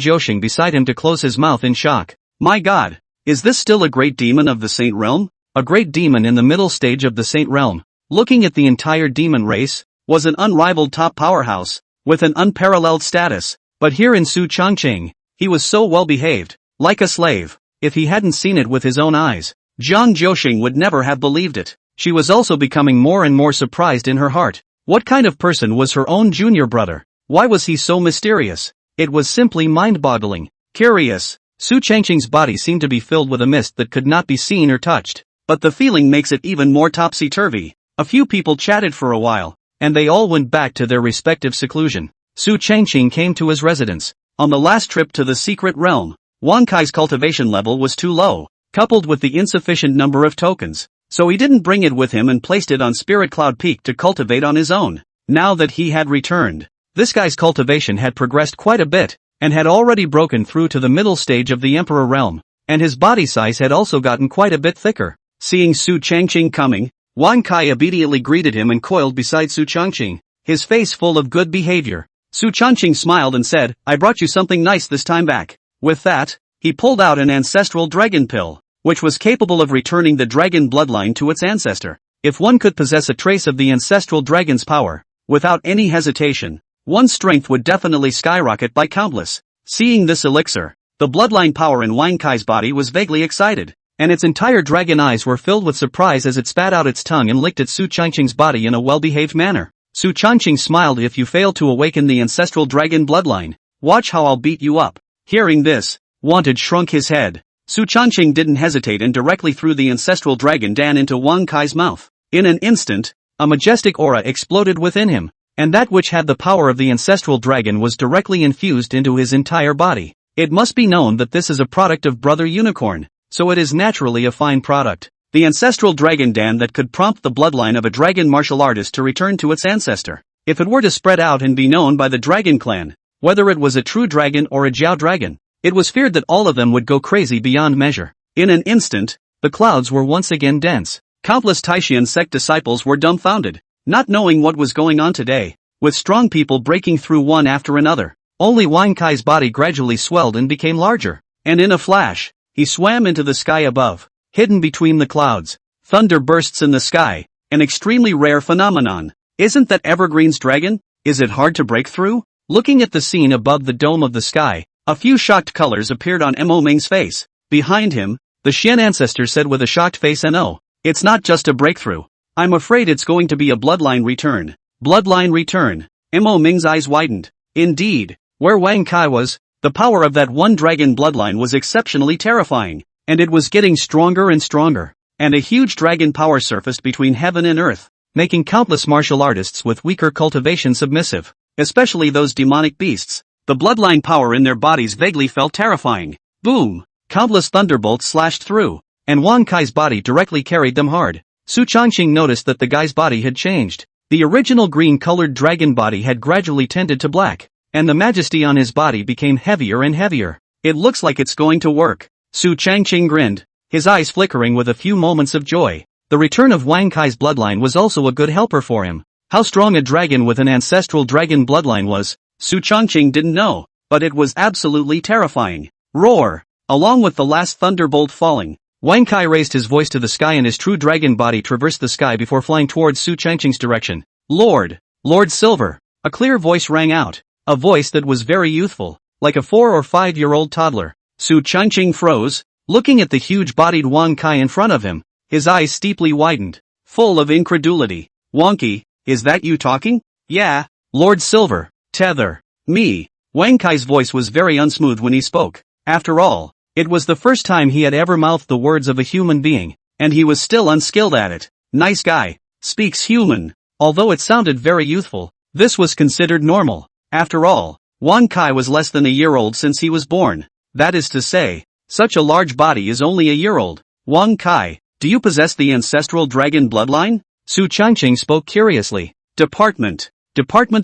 Zhouxing beside him to close his mouth in shock. My god, is this still a great demon of the Saint Realm? A great demon in the middle stage of the Saint Realm, looking at the entire demon race, was an unrivaled top powerhouse, with an unparalleled status. But here in Su Changqing, he was so well behaved, like a slave. If he hadn't seen it with his own eyes, Jiang Zhouxing would never have believed it. She was also becoming more and more surprised in her heart. What kind of person was her own junior brother? Why was he so mysterious? It was simply mind-boggling. Curious. Su Changqing's body seemed to be filled with a mist that could not be seen or touched. But the feeling makes it even more topsy-turvy. A few people chatted for a while, and they all went back to their respective seclusion. Su Changqing came to his residence. On the last trip to the secret realm, Wang Kai's cultivation level was too low, coupled with the insufficient number of tokens, so he didn't bring it with him and placed it on Spirit Cloud Peak to cultivate on his own. Now that he had returned, this guy's cultivation had progressed quite a bit, and had already broken through to the middle stage of the Emperor realm, and his body size had also gotten quite a bit thicker. Seeing Su Changqing coming, Wang Kai immediately greeted him and coiled beside Su Changqing, his face full of good behavior. Su Changqing smiled and said, I brought you something nice this time back. With that, he pulled out an ancestral dragon pill, which was capable of returning the dragon bloodline to its ancestor. If one could possess a trace of the ancestral dragon's power, without any hesitation, one's strength would definitely skyrocket by countless. Seeing this elixir, the bloodline power in Wang Kai's body was vaguely excited, and its entire dragon eyes were filled with surprise as it spat out its tongue and licked at Su Changqing's body in a well-behaved manner. Su Changqing smiled. If you fail to awaken the ancestral dragon bloodline, watch how I'll beat you up. Hearing this, Wanted shrunk his head. Su Changqing didn't hesitate and directly threw the ancestral dragon Dan into Wang Kai's mouth. In an instant, a majestic aura exploded within him, and that which had the power of the ancestral dragon was directly infused into his entire body. It must be known that this is a product of Brother Unicorn, so it is naturally a fine product. The ancestral dragon Dan that could prompt the bloodline of a dragon martial artist to return to its ancestor. If it were to spread out and be known by the dragon clan, whether it was a true dragon or a Jiao dragon, it was feared that all of them would go crazy beyond measure. In an instant, the clouds were once again dense. Countless Taishan sect disciples were dumbfounded, not knowing what was going on today, with strong people breaking through one after another. Only Wang Kai's body gradually swelled and became larger, and in a flash, he swam into the sky above, hidden between the clouds. Thunder bursts in the sky, an extremely rare phenomenon. Isn't that Evergreen's dragon? Is it hard to break through? Looking at the scene above the dome of the sky, a few shocked colors appeared on Mo Ming's face. Behind him, the Xian ancestor said with a shocked face, "No, it's not just a breakthrough. I'm afraid it's going to be a bloodline return." Bloodline return. Mo Ming's eyes widened. Indeed, where Wang Kai was, the power of that one dragon bloodline was exceptionally terrifying, and it was getting stronger and stronger, and a huge dragon power surfaced between heaven and earth, making countless martial artists with weaker cultivation submissive, especially those demonic beasts. The bloodline power in their bodies vaguely felt terrifying. Boom! Countless thunderbolts slashed through, and Wang Kai's body directly carried them hard. Su Changqing noticed that the guy's body had changed. The original green-colored dragon body had gradually tended to black, and the majesty on his body became heavier and heavier. It looks like it's going to work. Su Changqing grinned, his eyes flickering with a few moments of joy. The return of Wang Kai's bloodline was also a good helper for him. How strong a dragon with an ancestral dragon bloodline was, Su Changqing didn't know, but it was absolutely terrifying. Roar! Along with the last thunderbolt falling, Wang Kai raised his voice to the sky and his true dragon body traversed the sky before flying towards Su Changqing's direction. Lord Silver! A clear voice rang out, a voice that was very youthful, like a 4 or 5-year-old toddler. Su Changqing froze, looking at the huge-bodied Wang Kai in front of him, his eyes steeply widened, full of incredulity. Wonky, is that you talking? Yeah, Lord Silver. Tether. Me. Wang Kai's voice was very unsmooth when he spoke. After all, it was the first time he had ever mouthed the words of a human being, and he was still unskilled at it. Nice guy. speaks human. Although it sounded very youthful, this was considered normal. After all, Wang Kai was less than a year old since he was born. That is to say, such a large body is only a year old. Wang Kai, do you possess the ancestral dragon bloodline? Su Changqing spoke curiously. Department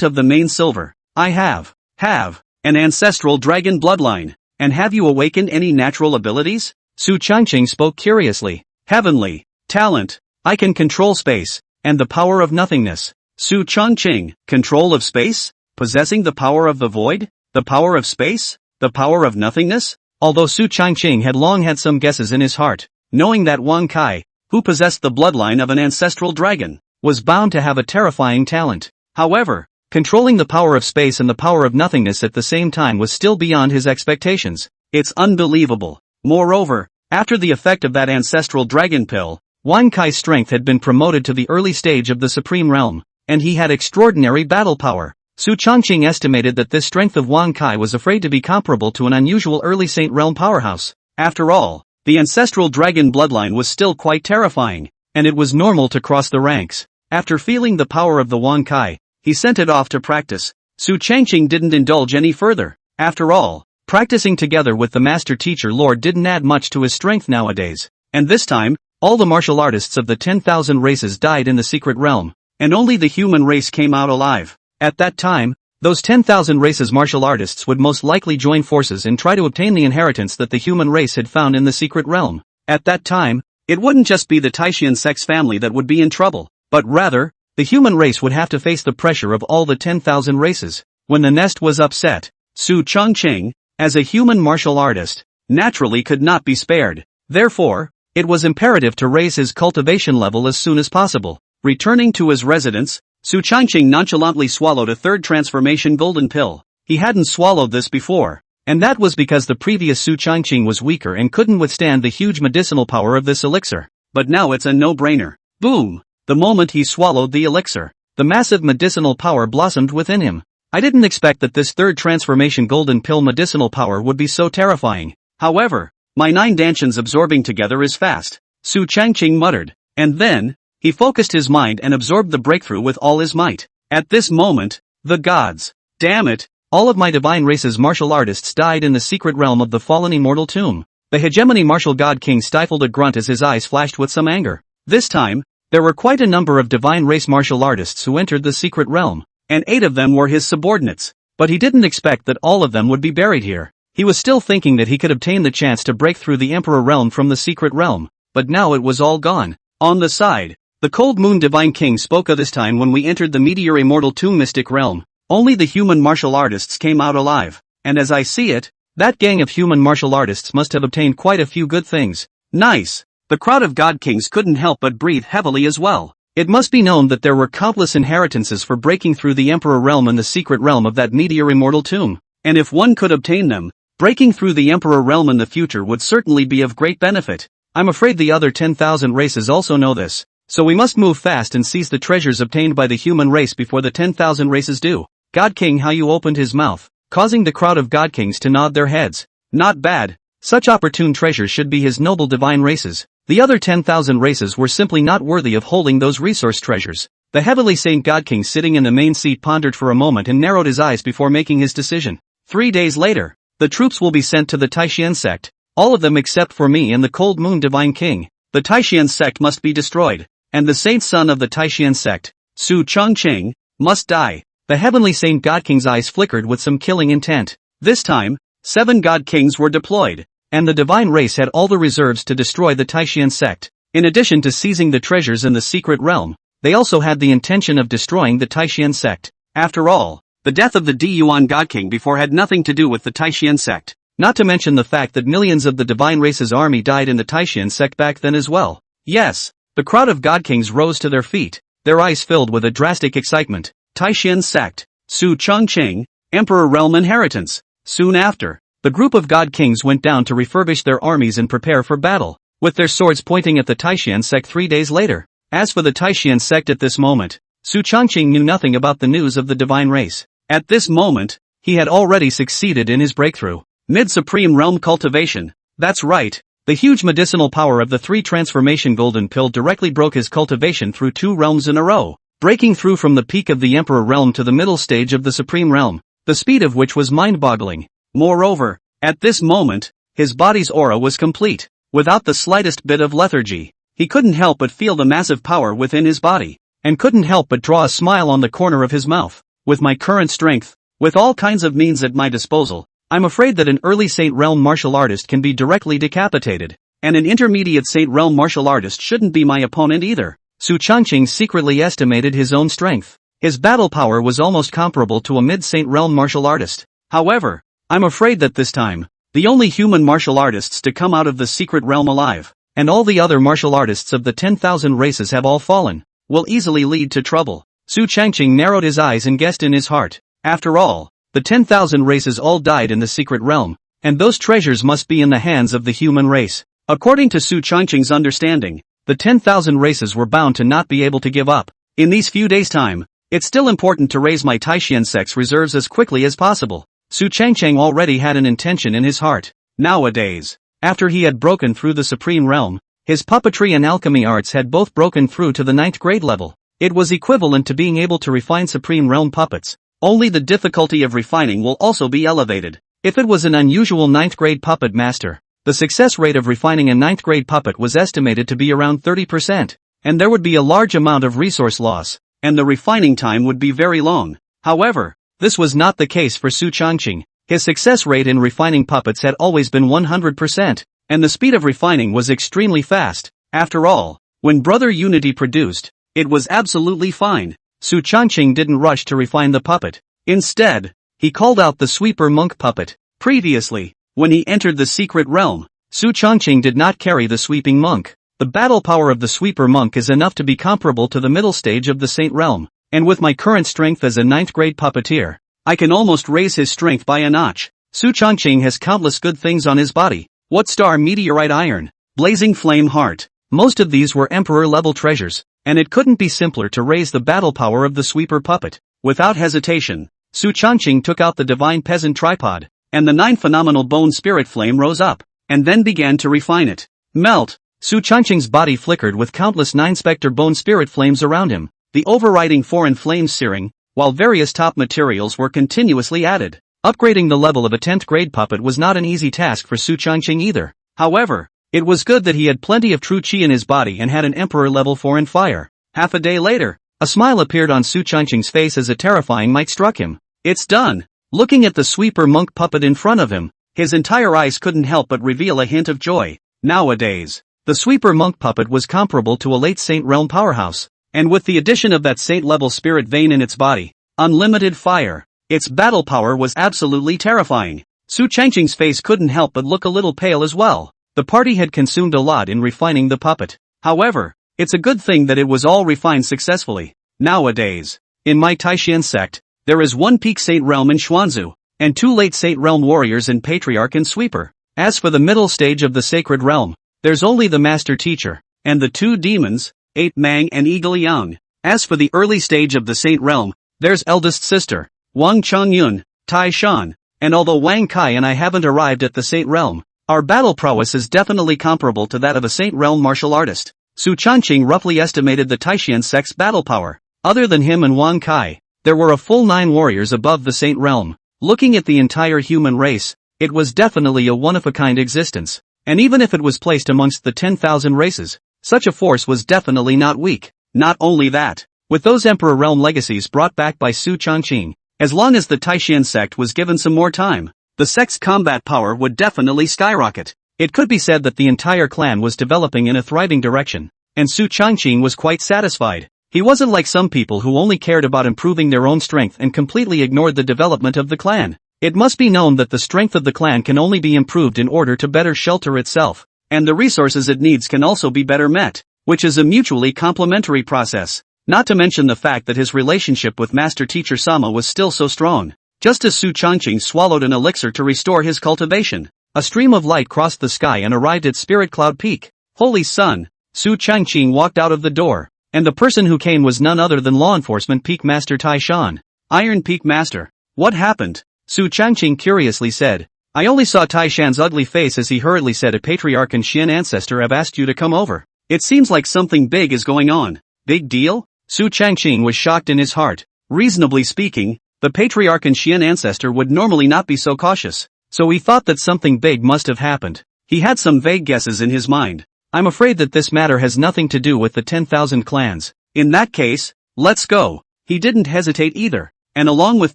of the main silver. I have an ancestral dragon bloodline. And have you awakened any natural abilities? Su Changqing spoke curiously. Heavenly talent. I can control space, and the power of nothingness. Su Changqing, control of space? Possessing the power of the void? The power of space? The power of nothingness? Although Su Changqing had long had some guesses in his heart, knowing that Wang Kai, who possessed the bloodline of an ancestral dragon, was bound to have a terrifying talent. However, controlling the power of space and the power of nothingness at the same time was still beyond his expectations. It's unbelievable. Moreover, after the effect of that ancestral dragon pill, Wang Kai's strength had been promoted to the early stage of the Supreme Realm, and he had extraordinary battle power. Su Changqing estimated that this strength of Wang Kai was afraid to be comparable to an unusual early Saint Realm powerhouse. After all, the ancestral dragon bloodline was still quite terrifying, and it was normal to cross the ranks. After feeling the power of the Wang Kai, he sent it off to practice. Su Changqing didn't indulge any further. After all, practicing together with the master teacher Lord didn't add much to his strength nowadays. And this time, all the martial artists of the 10,000 races died in the secret realm, and only the human race came out alive. At that time, those 10,000 races martial artists would most likely join forces and try to obtain the inheritance that the human race had found in the secret realm. At that time, it wouldn't just be the Taishan sex family that would be in trouble, but rather, the human race would have to face the pressure of all the 10,000 races. When the nest was upset, Su Changqing, as a human martial artist, naturally could not be spared. Therefore, it was imperative to raise his cultivation level as soon as possible. Returning to his residence, Su Changqing nonchalantly swallowed a third transformation golden pill. He hadn't swallowed this before, and that was because the previous Su Changqing was weaker and couldn't withstand the huge medicinal power of this elixir. But now it's a no-brainer. Boom! The moment he swallowed the elixir, the massive medicinal power blossomed within him. I didn't expect that this third transformation golden pill medicinal power would be so terrifying. However, my 9 dantians absorbing together is fast, Su Changqing muttered. And then, he focused his mind and absorbed the breakthrough with all his might. At this moment, the gods. Damn it, all of my divine race's martial artists died in the secret realm of the fallen immortal tomb. The hegemony martial god king stifled a grunt as his eyes flashed with some anger. This time, there were quite a number of divine race martial artists who entered the secret realm, and 8 of them were his subordinates. But he didn't expect that all of them would be buried here. He was still thinking that he could obtain the chance to break through the Emperor realm from the secret realm, but now it was all gone. On the side, the Cold Moon Divine King spoke of this time when we entered the Meteor Immortal Tomb Mystic Realm. Only the human martial artists came out alive, and as I see it, that gang of human martial artists must have obtained quite a few good things. Nice! The crowd of God Kings couldn't help but breathe heavily as well. It must be known that there were countless inheritances for breaking through the Emperor realm and the secret realm of that Meteor Immortal Tomb, and if one could obtain them, breaking through the Emperor realm in the future would certainly be of great benefit. I'm afraid the other 10,000 races also know this. So we must move fast and seize the treasures obtained by the human race before the 10,000 races do. God King How You opened his mouth, causing the crowd of God Kings to nod their heads. Not bad. Such opportune treasures should be his noble divine races. The other 10,000 races were simply not worthy of holding those resource treasures. The heavenly Saint God King sitting in the main seat pondered for a moment and narrowed his eyes before making his decision. 3 days later, the troops will be sent to the Taishan sect. All of them except for me and the Cold Moon Divine King. The Taishan sect must be destroyed. And the saint son of the Taishan sect, Su Changqing, must die. The heavenly Saint God King's eyes flickered with some killing intent. This time, 7 God Kings were deployed, and the divine race had all the reserves to destroy the Taishan sect. In addition to seizing the treasures in the secret realm, they also had the intention of destroying the Taishan sect. After all, the death of the Diyuan God King before had nothing to do with the Taishan sect. Not to mention the fact that millions of the divine race's army died in the Taishan sect back then as well. Yes. The crowd of God Kings rose to their feet, their eyes filled with a drastic excitement. Taishan sect, Su Changqing, Emperor realm inheritance. Soon after, the group of God Kings went down to refurbish their armies and prepare for battle, with their swords pointing at the Taishan sect 3 days later. As for the Taishan sect at this moment, Su Changqing knew nothing about the news of the divine race. At this moment, he had already succeeded in his breakthrough. Mid-Supreme Realm cultivation. That's right, The huge medicinal power of the 3 transformation golden pill directly broke his cultivation through 2 realms in a row, breaking through from the peak of the Emperor realm to the middle stage of the Supreme realm, the speed of which was mind-boggling. Moreover, at this moment, his body's aura was complete, without the slightest bit of lethargy. He couldn't help but feel the massive power within his body, and couldn't help but draw a smile on the corner of his mouth. With my current strength, with all kinds of means at my disposal, I'm afraid that an early Saint Realm martial artist can be directly decapitated, and an intermediate Saint Realm martial artist shouldn't be my opponent either. Su Changqing secretly estimated his own strength. His battle power was almost comparable to a mid-Saint Realm martial artist. However, I'm afraid that this time, the only human martial artists to come out of the secret realm alive, and all the other martial artists of the 10,000 races have all fallen, will easily lead to trouble. Su Changqing narrowed his eyes and guessed in his heart, after all, the 10,000 races all died in the secret realm, and those treasures must be in the hands of the human race. According to Su Changqing's understanding, the 10,000 races were bound to not be able to give up. In these few days' time, it's still important to raise my Taishan sex reserves as quickly as possible. Su Changqing already had an intention in his heart. Nowadays, after he had broken through the Supreme Realm, his puppetry and alchemy arts had both broken through to the 9th grade level. It was equivalent to being able to refine Supreme Realm puppets. Only the difficulty of refining will also be elevated. If it was an unusual 9th grade puppet master, the success rate of refining a 9th grade puppet was estimated to be around 30%, and there would be a large amount of resource loss, and the refining time would be very long. However, this was not the case for Su Changqing. His success rate in refining puppets had always been 100%, and the speed of refining was extremely fast. After all, when Brother Unity produced, it was absolutely fine. Su Changqing didn't rush to refine the puppet. Instead, he called out the sweeper monk puppet. Previously, when he entered the secret realm, Su Changqing did not carry the sweeping monk. The battle power of the sweeper monk is enough to be comparable to the middle stage of the Saint realm, and with my current strength as a 9th grade puppeteer, I can almost raise his strength by a notch. Su Changqing has countless good things on his body. What star meteorite iron, blazing flame heart. Most of these were emperor-level treasures, and it couldn't be simpler to raise the battle power of the sweeper puppet. Without hesitation, Su Changqing took out the divine peasant tripod, and the 9 phenomenal bone spirit flame rose up, and then began to refine it. Melt! Su Changqing's body flickered with countless 9 specter bone spirit flames around him, the overriding foreign flames searing, while various top materials were continuously added. Upgrading the level of a 10th grade puppet was not an easy task for Su Changqing either. However, it was good that he had plenty of true chi in his body and had an emperor-level foreign fire. Half a day later, a smile appeared on Su Changqing's face as a terrifying might struck him. It's done! Looking at the sweeper monk puppet in front of him, his entire eyes couldn't help but reveal a hint of joy. Nowadays, the sweeper monk puppet was comparable to a late Saint Realm powerhouse, and with the addition of that Saint-level spirit vein in its body, unlimited fire, its battle power was absolutely terrifying. Su Changqing's face couldn't help but look a little pale as well. The party had consumed a lot in refining the puppet. However, it's a good thing that it was all refined successfully. Nowadays, in my Taishan sect, there is 1 peak Saint Realm in Xuanzu, and 2 late Saint Realm warriors in Patriarch and Sweeper. As for the middle stage of the Sacred Realm, there's only the Master Teacher, and the 2 demons, 8 Mang and Eagle Yang. As for the early stage of the Saint Realm, there's Eldest Sister, Wang Chongyun, Tai Shan, and although Wang Kai and I haven't arrived at the Saint Realm, our battle prowess is definitely comparable to that of a Saint Realm martial artist. Su Changqing roughly estimated the Taishan sect's battle power. Other than him and Wang Kai, there were a full 9 warriors above the Saint Realm. Looking at the entire human race, it was definitely a one-of-a-kind existence. And even if it was placed amongst the 10,000 races, such a force was definitely not weak. Not only that, with those Emperor Realm legacies brought back by Su Changqing, as long as the Taishan sect was given some more time, the sect's combat power would definitely skyrocket. It could be said that the entire clan was developing in a thriving direction, and Su Changqing was quite satisfied. He wasn't like some people who only cared about improving their own strength and completely ignored the development of the clan. It must be known that the strength of the clan can only be improved in order to better shelter itself, and the resources it needs can also be better met, which is a mutually complementary process. Not to mention the fact that his relationship with Master Teacher Sama was still so strong. Just as Su Changqing swallowed an elixir to restore his cultivation, a stream of light crossed the sky and arrived at Spirit Cloud Peak. Holy Sun! Su Changqing walked out of the door, and the person who came was none other than Law Enforcement Peak Master Tai Shan. Iron Peak Master, what happened? Su Changqing curiously said. I only saw Taishan's ugly face as he hurriedly said, a patriarch and Xian ancestor have asked you to come over. It seems like something big is going on. Big deal? Su Changqing was shocked in his heart. Reasonably speaking, the patriarch and Xian ancestor would normally not be so cautious. So he thought that something big must have happened. He had some vague guesses in his mind. I'm afraid that this matter has nothing to do with the 10,000 clans. In that case, let's go. He didn't hesitate either, and along with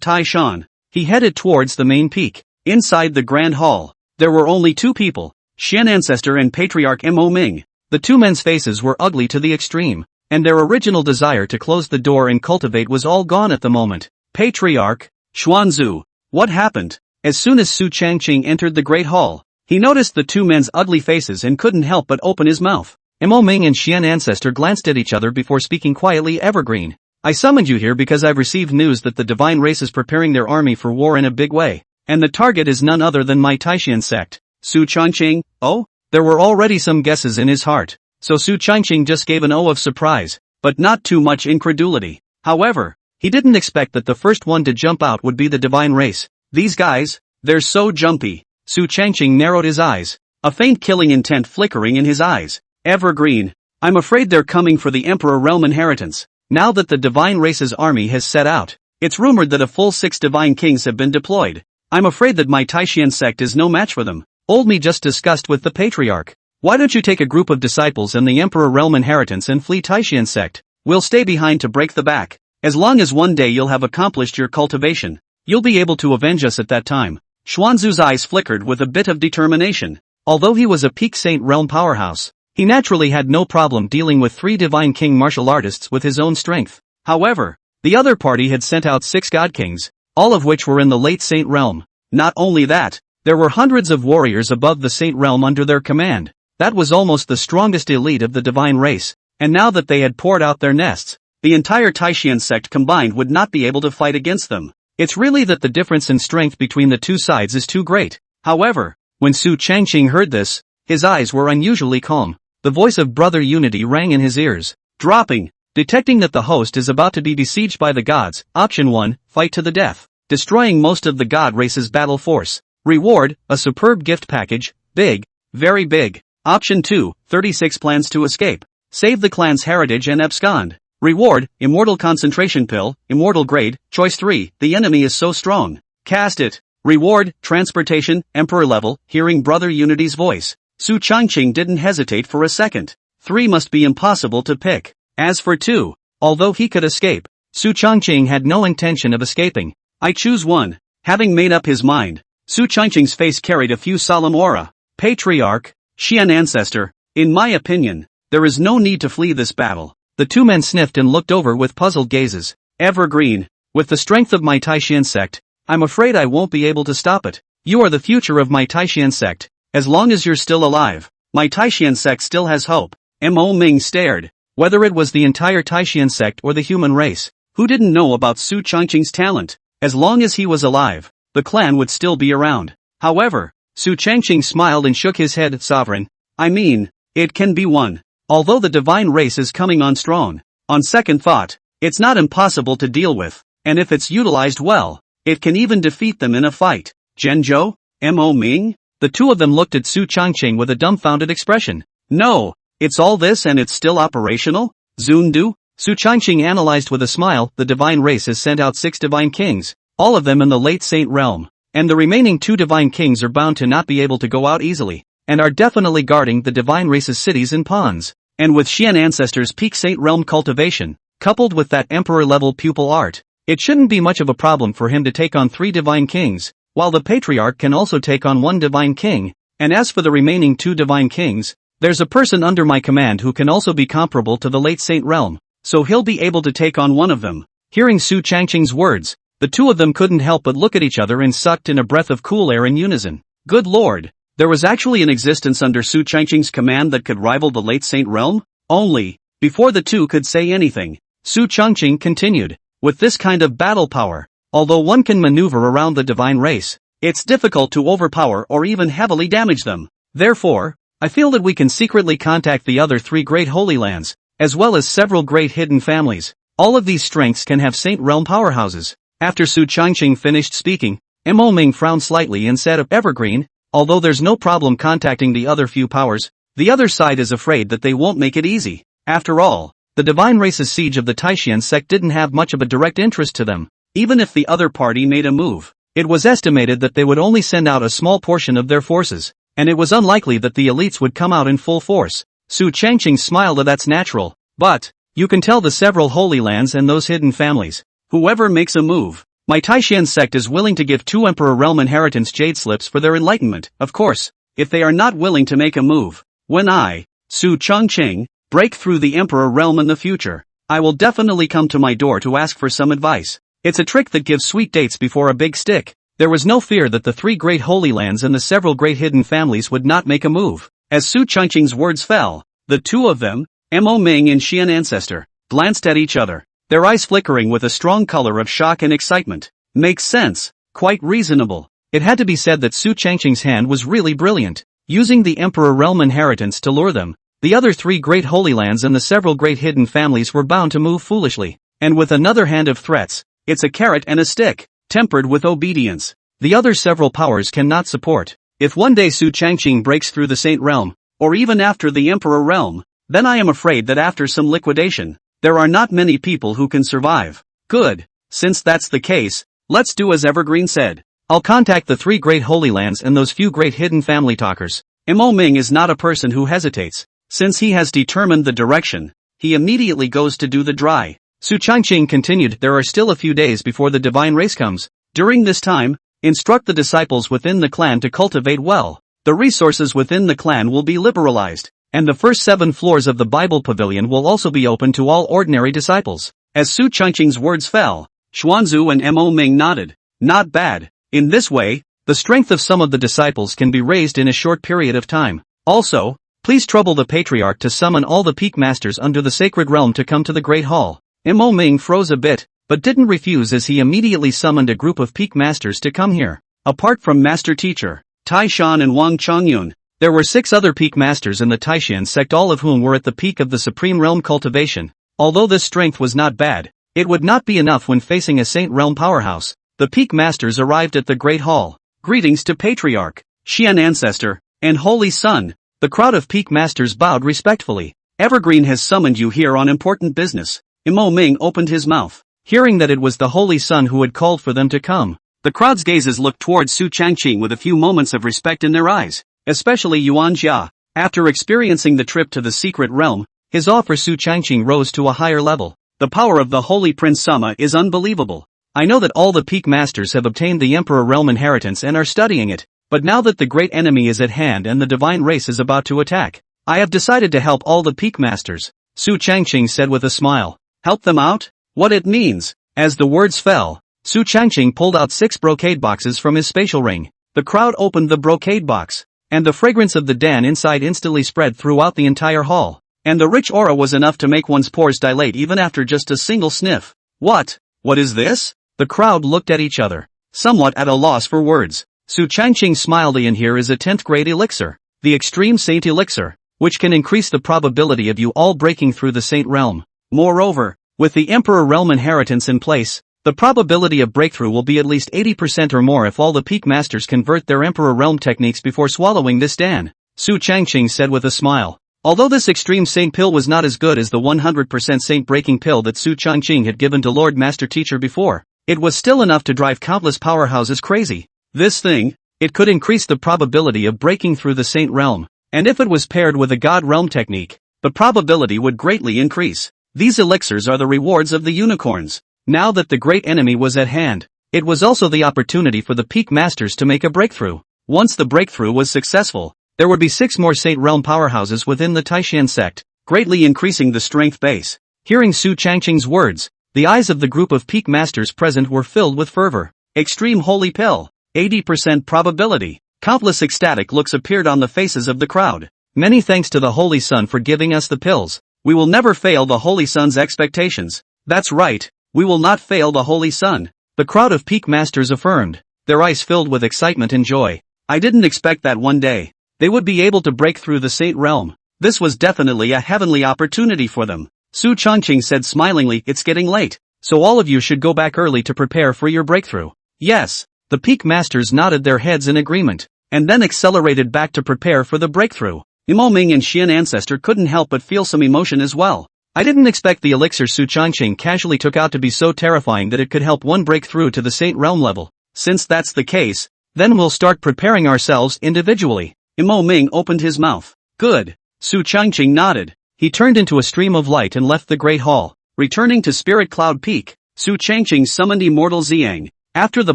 Taishan, he headed towards the main peak. Inside the grand hall, there were only two people, Xian ancestor and patriarch Mo Ming. The two men's faces were ugly to the extreme, and their original desire to close the door and cultivate was all gone at the moment. Patriarch, Xuanzu, what happened? As soon as Su Changqing entered the great hall, he noticed the two men's ugly faces and couldn't help but open his mouth. Mo Ming and Xian ancestor glanced at each other before speaking quietly. Evergreen, I summoned you here because I've received news that the divine race is preparing their army for war in a big way, and the target is none other than my Taishan sect. Su Changqing, oh? There were already some guesses in his heart, so Su Changqing just gave an oh of surprise, but not too much incredulity. However, he didn't expect that the first one to jump out would be the divine race. These guys, they're so jumpy. Su Changqing narrowed his eyes, a faint killing intent flickering in his eyes. Evergreen, I'm afraid they're coming for the Emperor Realm inheritance. Now that the divine race's army has set out, it's rumored that a full 6 divine kings have been deployed. I'm afraid that my Taishan sect is no match for them. Old me just discussed with the patriarch. Why don't you take a group of disciples and the Emperor Realm inheritance and flee Taishan sect? We'll stay behind to break the back. As long as one day you'll have accomplished your cultivation, you'll be able to avenge us at that time. Xuanzu's eyes flickered with a bit of determination. Although he was a peak Saint Realm powerhouse, he naturally had no problem dealing with 3 divine king martial artists with his own strength. However, the other party had sent out 6 god kings, all of which were in the late Saint Realm. Not only that, there were hundreds of warriors above the Saint Realm under their command. That was almost the strongest elite of the divine race, and now that they had poured out their nests, the entire Taishan sect combined would not be able to fight against them. It's really that the difference in strength between the two sides is too great. However, when Su Changqing heard this, his eyes were unusually calm. The voice of Brother Unity rang in his ears. Dropping, detecting that the host is about to be besieged by the gods. Option 1, fight to the death. Destroying most of the god race's battle force. Reward, a superb gift package, big, very big. Option 2, 36 plans to escape. Save the clan's heritage and abscond. Reward, immortal concentration pill, immortal grade. Choice 3, the enemy is so strong. Cast it. Reward, transportation, emperor level. Hearing Brother Unity's voice, Su Changqing didn't hesitate for a second. 3 must be impossible to pick. As for 2, although he could escape, Su Changqing had no intention of escaping. I choose 1. Having made up his mind, Su Changqing's face carried a few solemn aura. Patriarch, Xian ancestor, in my opinion, there is no need to flee this battle. The two men sniffed and looked over with puzzled gazes. Evergreen, with the strength of my Taishan sect, I'm afraid I won't be able to stop it. You are the future of my Taishan sect. As long as you're still alive, my Taishan sect still has hope. Mo Ming stared. Whether it was the entire Taishan sect or the human race, who didn't know about Su Changqing's talent? As long as he was alive, the clan would still be around. However, Su Changqing smiled and shook his head. Sovereign, I mean, it can be won. Although the divine race is coming on strong, on second thought, it's not impossible to deal with, and if it's utilized well, it can even defeat them in a fight. Zhenzhou? Mo Ming? The two of them looked at Su Changqing with a dumbfounded expression. No, it's all this and it's still operational? Zundu? Su Changqing analyzed with a smile. The divine race has sent out 6 divine kings, all of them in the late Saint Realm, and the remaining 2 divine kings are bound to not be able to go out easily, and are definitely guarding the divine race's cities and ponds. And with Xian ancestors' peak Saint Realm cultivation, coupled with that emperor-level pupil art, it shouldn't be much of a problem for him to take on 3 divine kings, while the patriarch can also take on 1 divine king. And as for the remaining 2 divine kings, there's a person under my command who can also be comparable to the late Saint Realm, so he'll be able to take on one of them. Hearing Su Changqing's words, the two of them couldn't help but look at each other and sucked in a breath of cool air in unison. Good lord, there was actually an existence under Su Changqing's command that could rival the late Saint Realm? Only, before the two could say anything, Su Changqing continued, with this kind of battle power, although one can maneuver around the divine race, it's difficult to overpower or even heavily damage them. Therefore, I feel that we can secretly contact the other 3 great holy lands, as well as several great hidden families. All of these strengths can have Saint Realm powerhouses. After Su Changqing finished speaking, Mo Ming frowned slightly and said, Evergreen, although there's no problem contacting the other few powers, the other side is afraid that they won't make it easy. After all, the divine race's siege of the Taishan sect didn't have much of a direct interest to them. Even if the other party made a move, it was estimated that they would only send out a small portion of their forces, and it was unlikely that the elites would come out in full force. Su Changqing smiled. That's natural, but you can tell the several holy lands and those hidden families. Whoever makes a move, my Taishan sect is willing to give 2 Emperor Realm inheritance jade slips for their enlightenment. Of course, if they are not willing to make a move, when I, Su Changqing, break through the Emperor Realm in the future, I will definitely come to my door to ask for some advice. It's a trick that gives sweet dates before a big stick. There was no fear that the 3 great holy lands and the several great hidden families would not make a move. As Su Changqing's words fell, the two of them, Mo Ming and Xian Ancestor, glanced at each other, their eyes flickering with a strong color of shock and excitement. Makes sense, quite reasonable. It had to be said that Su Changqing's hand was really brilliant, using the Emperor Realm inheritance to lure them. The other 3 great holy lands and the several great hidden families were bound to move foolishly, and with another hand of threats. It's a carrot and a stick, tempered with obedience. The other several powers cannot support. If one day Su Changqing breaks through the Saint Realm, or even after the Emperor Realm, then I am afraid that after some liquidation, there are not many people who can survive. Good. Since that's the case, let's do as Evergreen said. I'll contact the 3 great holy lands and those few great hidden family talkers. Mo Ming is not a person who hesitates. Since he has determined the direction, he immediately goes to do the dry. Su Changqing continued. There are still a few days before the divine race comes. During this time, instruct the disciples within the clan to cultivate well. The resources within the clan will be liberalized, and the first 7 floors of the Bible Pavilion will also be open to all ordinary disciples. As Su Changqing's words fell, Xuanzu and Mo Ming nodded. Not bad. In this way, the strength of some of the disciples can be raised in a short period of time. Also, please trouble the Patriarch to summon all the peak masters under the sacred realm to come to the Great Hall. Mo Ming froze a bit, but didn't refuse as he immediately summoned a group of peak masters to come here. Apart from Master Teacher, Tai Shan and Wang Chongyun, there were 6 other peak masters in the Taishan sect, all of whom were at the peak of the supreme realm cultivation. Although this strength was not bad, it would not be enough when facing a Saint Realm powerhouse. The peak masters arrived at the Great Hall. Greetings to Patriarch, Xian Ancestor, and Holy Son. The crowd of peak masters bowed respectfully. Evergreen has summoned you here on important business. Mo Ming opened his mouth, hearing that it was the Holy Son who had called for them to come. The crowd's gazes looked towards Su Changqing with a few moments of respect in their eyes, especially Yuan Jia. After experiencing the trip to the secret realm, his awe for Su Changqing rose to a higher level. The power of the Holy Prince Sama is unbelievable. I know that all the peak masters have obtained the Emperor Realm inheritance and are studying it, but now that the great enemy is at hand and the divine race is about to attack, I have decided to help all the peak masters. Su Changqing said with a smile. Help them out? What it means? As the words fell, Su Changqing pulled out 6 brocade boxes from his spatial ring. The crowd opened the brocade box, and the fragrance of the dan inside instantly spread throughout the entire hall. And the rich aura was enough to make one's pores dilate even after just a single sniff. What? What is this? The crowd looked at each other, somewhat at a loss for words. Su Changqing smiled. And here is a 10th grade elixir, the Extreme Saint Elixir, which can increase the probability of you all breaking through the Saint Realm. Moreover, with the Emperor Realm inheritance in place, the probability of breakthrough will be at least 80% or more if all the peak masters convert their Emperor Realm techniques before swallowing this dan. Su Changqing said with a smile. Although this Extreme Saint pill was not as good as the 100% Saint breaking pill that Su Changqing had given to Lord Master Teacher before, it was still enough to drive countless powerhouses crazy. This thing, it could increase the probability of breaking through the Saint Realm, and if it was paired with a God Realm technique, the probability would greatly increase. These elixirs are the rewards of the unicorns. Now that the great enemy was at hand, it was also the opportunity for the peak masters to make a breakthrough. Once the breakthrough was successful, there would be 6 more Saint Realm powerhouses within the Taishan sect, greatly increasing the strength base. Hearing Su Changqing's words, the eyes of the group of peak masters present were filled with fervor. Extreme Holy Pill, 80% probability. Countless ecstatic looks appeared on the faces of the crowd. Many thanks to the Holy Son for giving us the pills. We will never fail the Holy Son's expectations. That's right, we will not fail the Holy Son. The crowd of peak masters affirmed, their eyes filled with excitement and joy. I didn't expect that one day they would be able to break through the Saint Realm. This was definitely a heavenly opportunity for them. Su Changqing said smilingly, it's getting late, so all of you should go back early to prepare for your breakthrough. Yes, The peak masters nodded their heads in agreement, and then accelerated back to prepare for the breakthrough. Imo Ming and Xian Ancestor couldn't help but feel some emotion as well. I didn't expect the elixir Su Changqing casually took out to be so terrifying that it could help one break through to the Saint Realm level. Since that's the case, then we'll start preparing ourselves individually. Imo Ming opened his mouth. Good. Su Changqing nodded. He turned into a stream of light and left the Great Hall. Returning to Spirit Cloud Peak, Su Changqing summoned Immortal Xiang. After the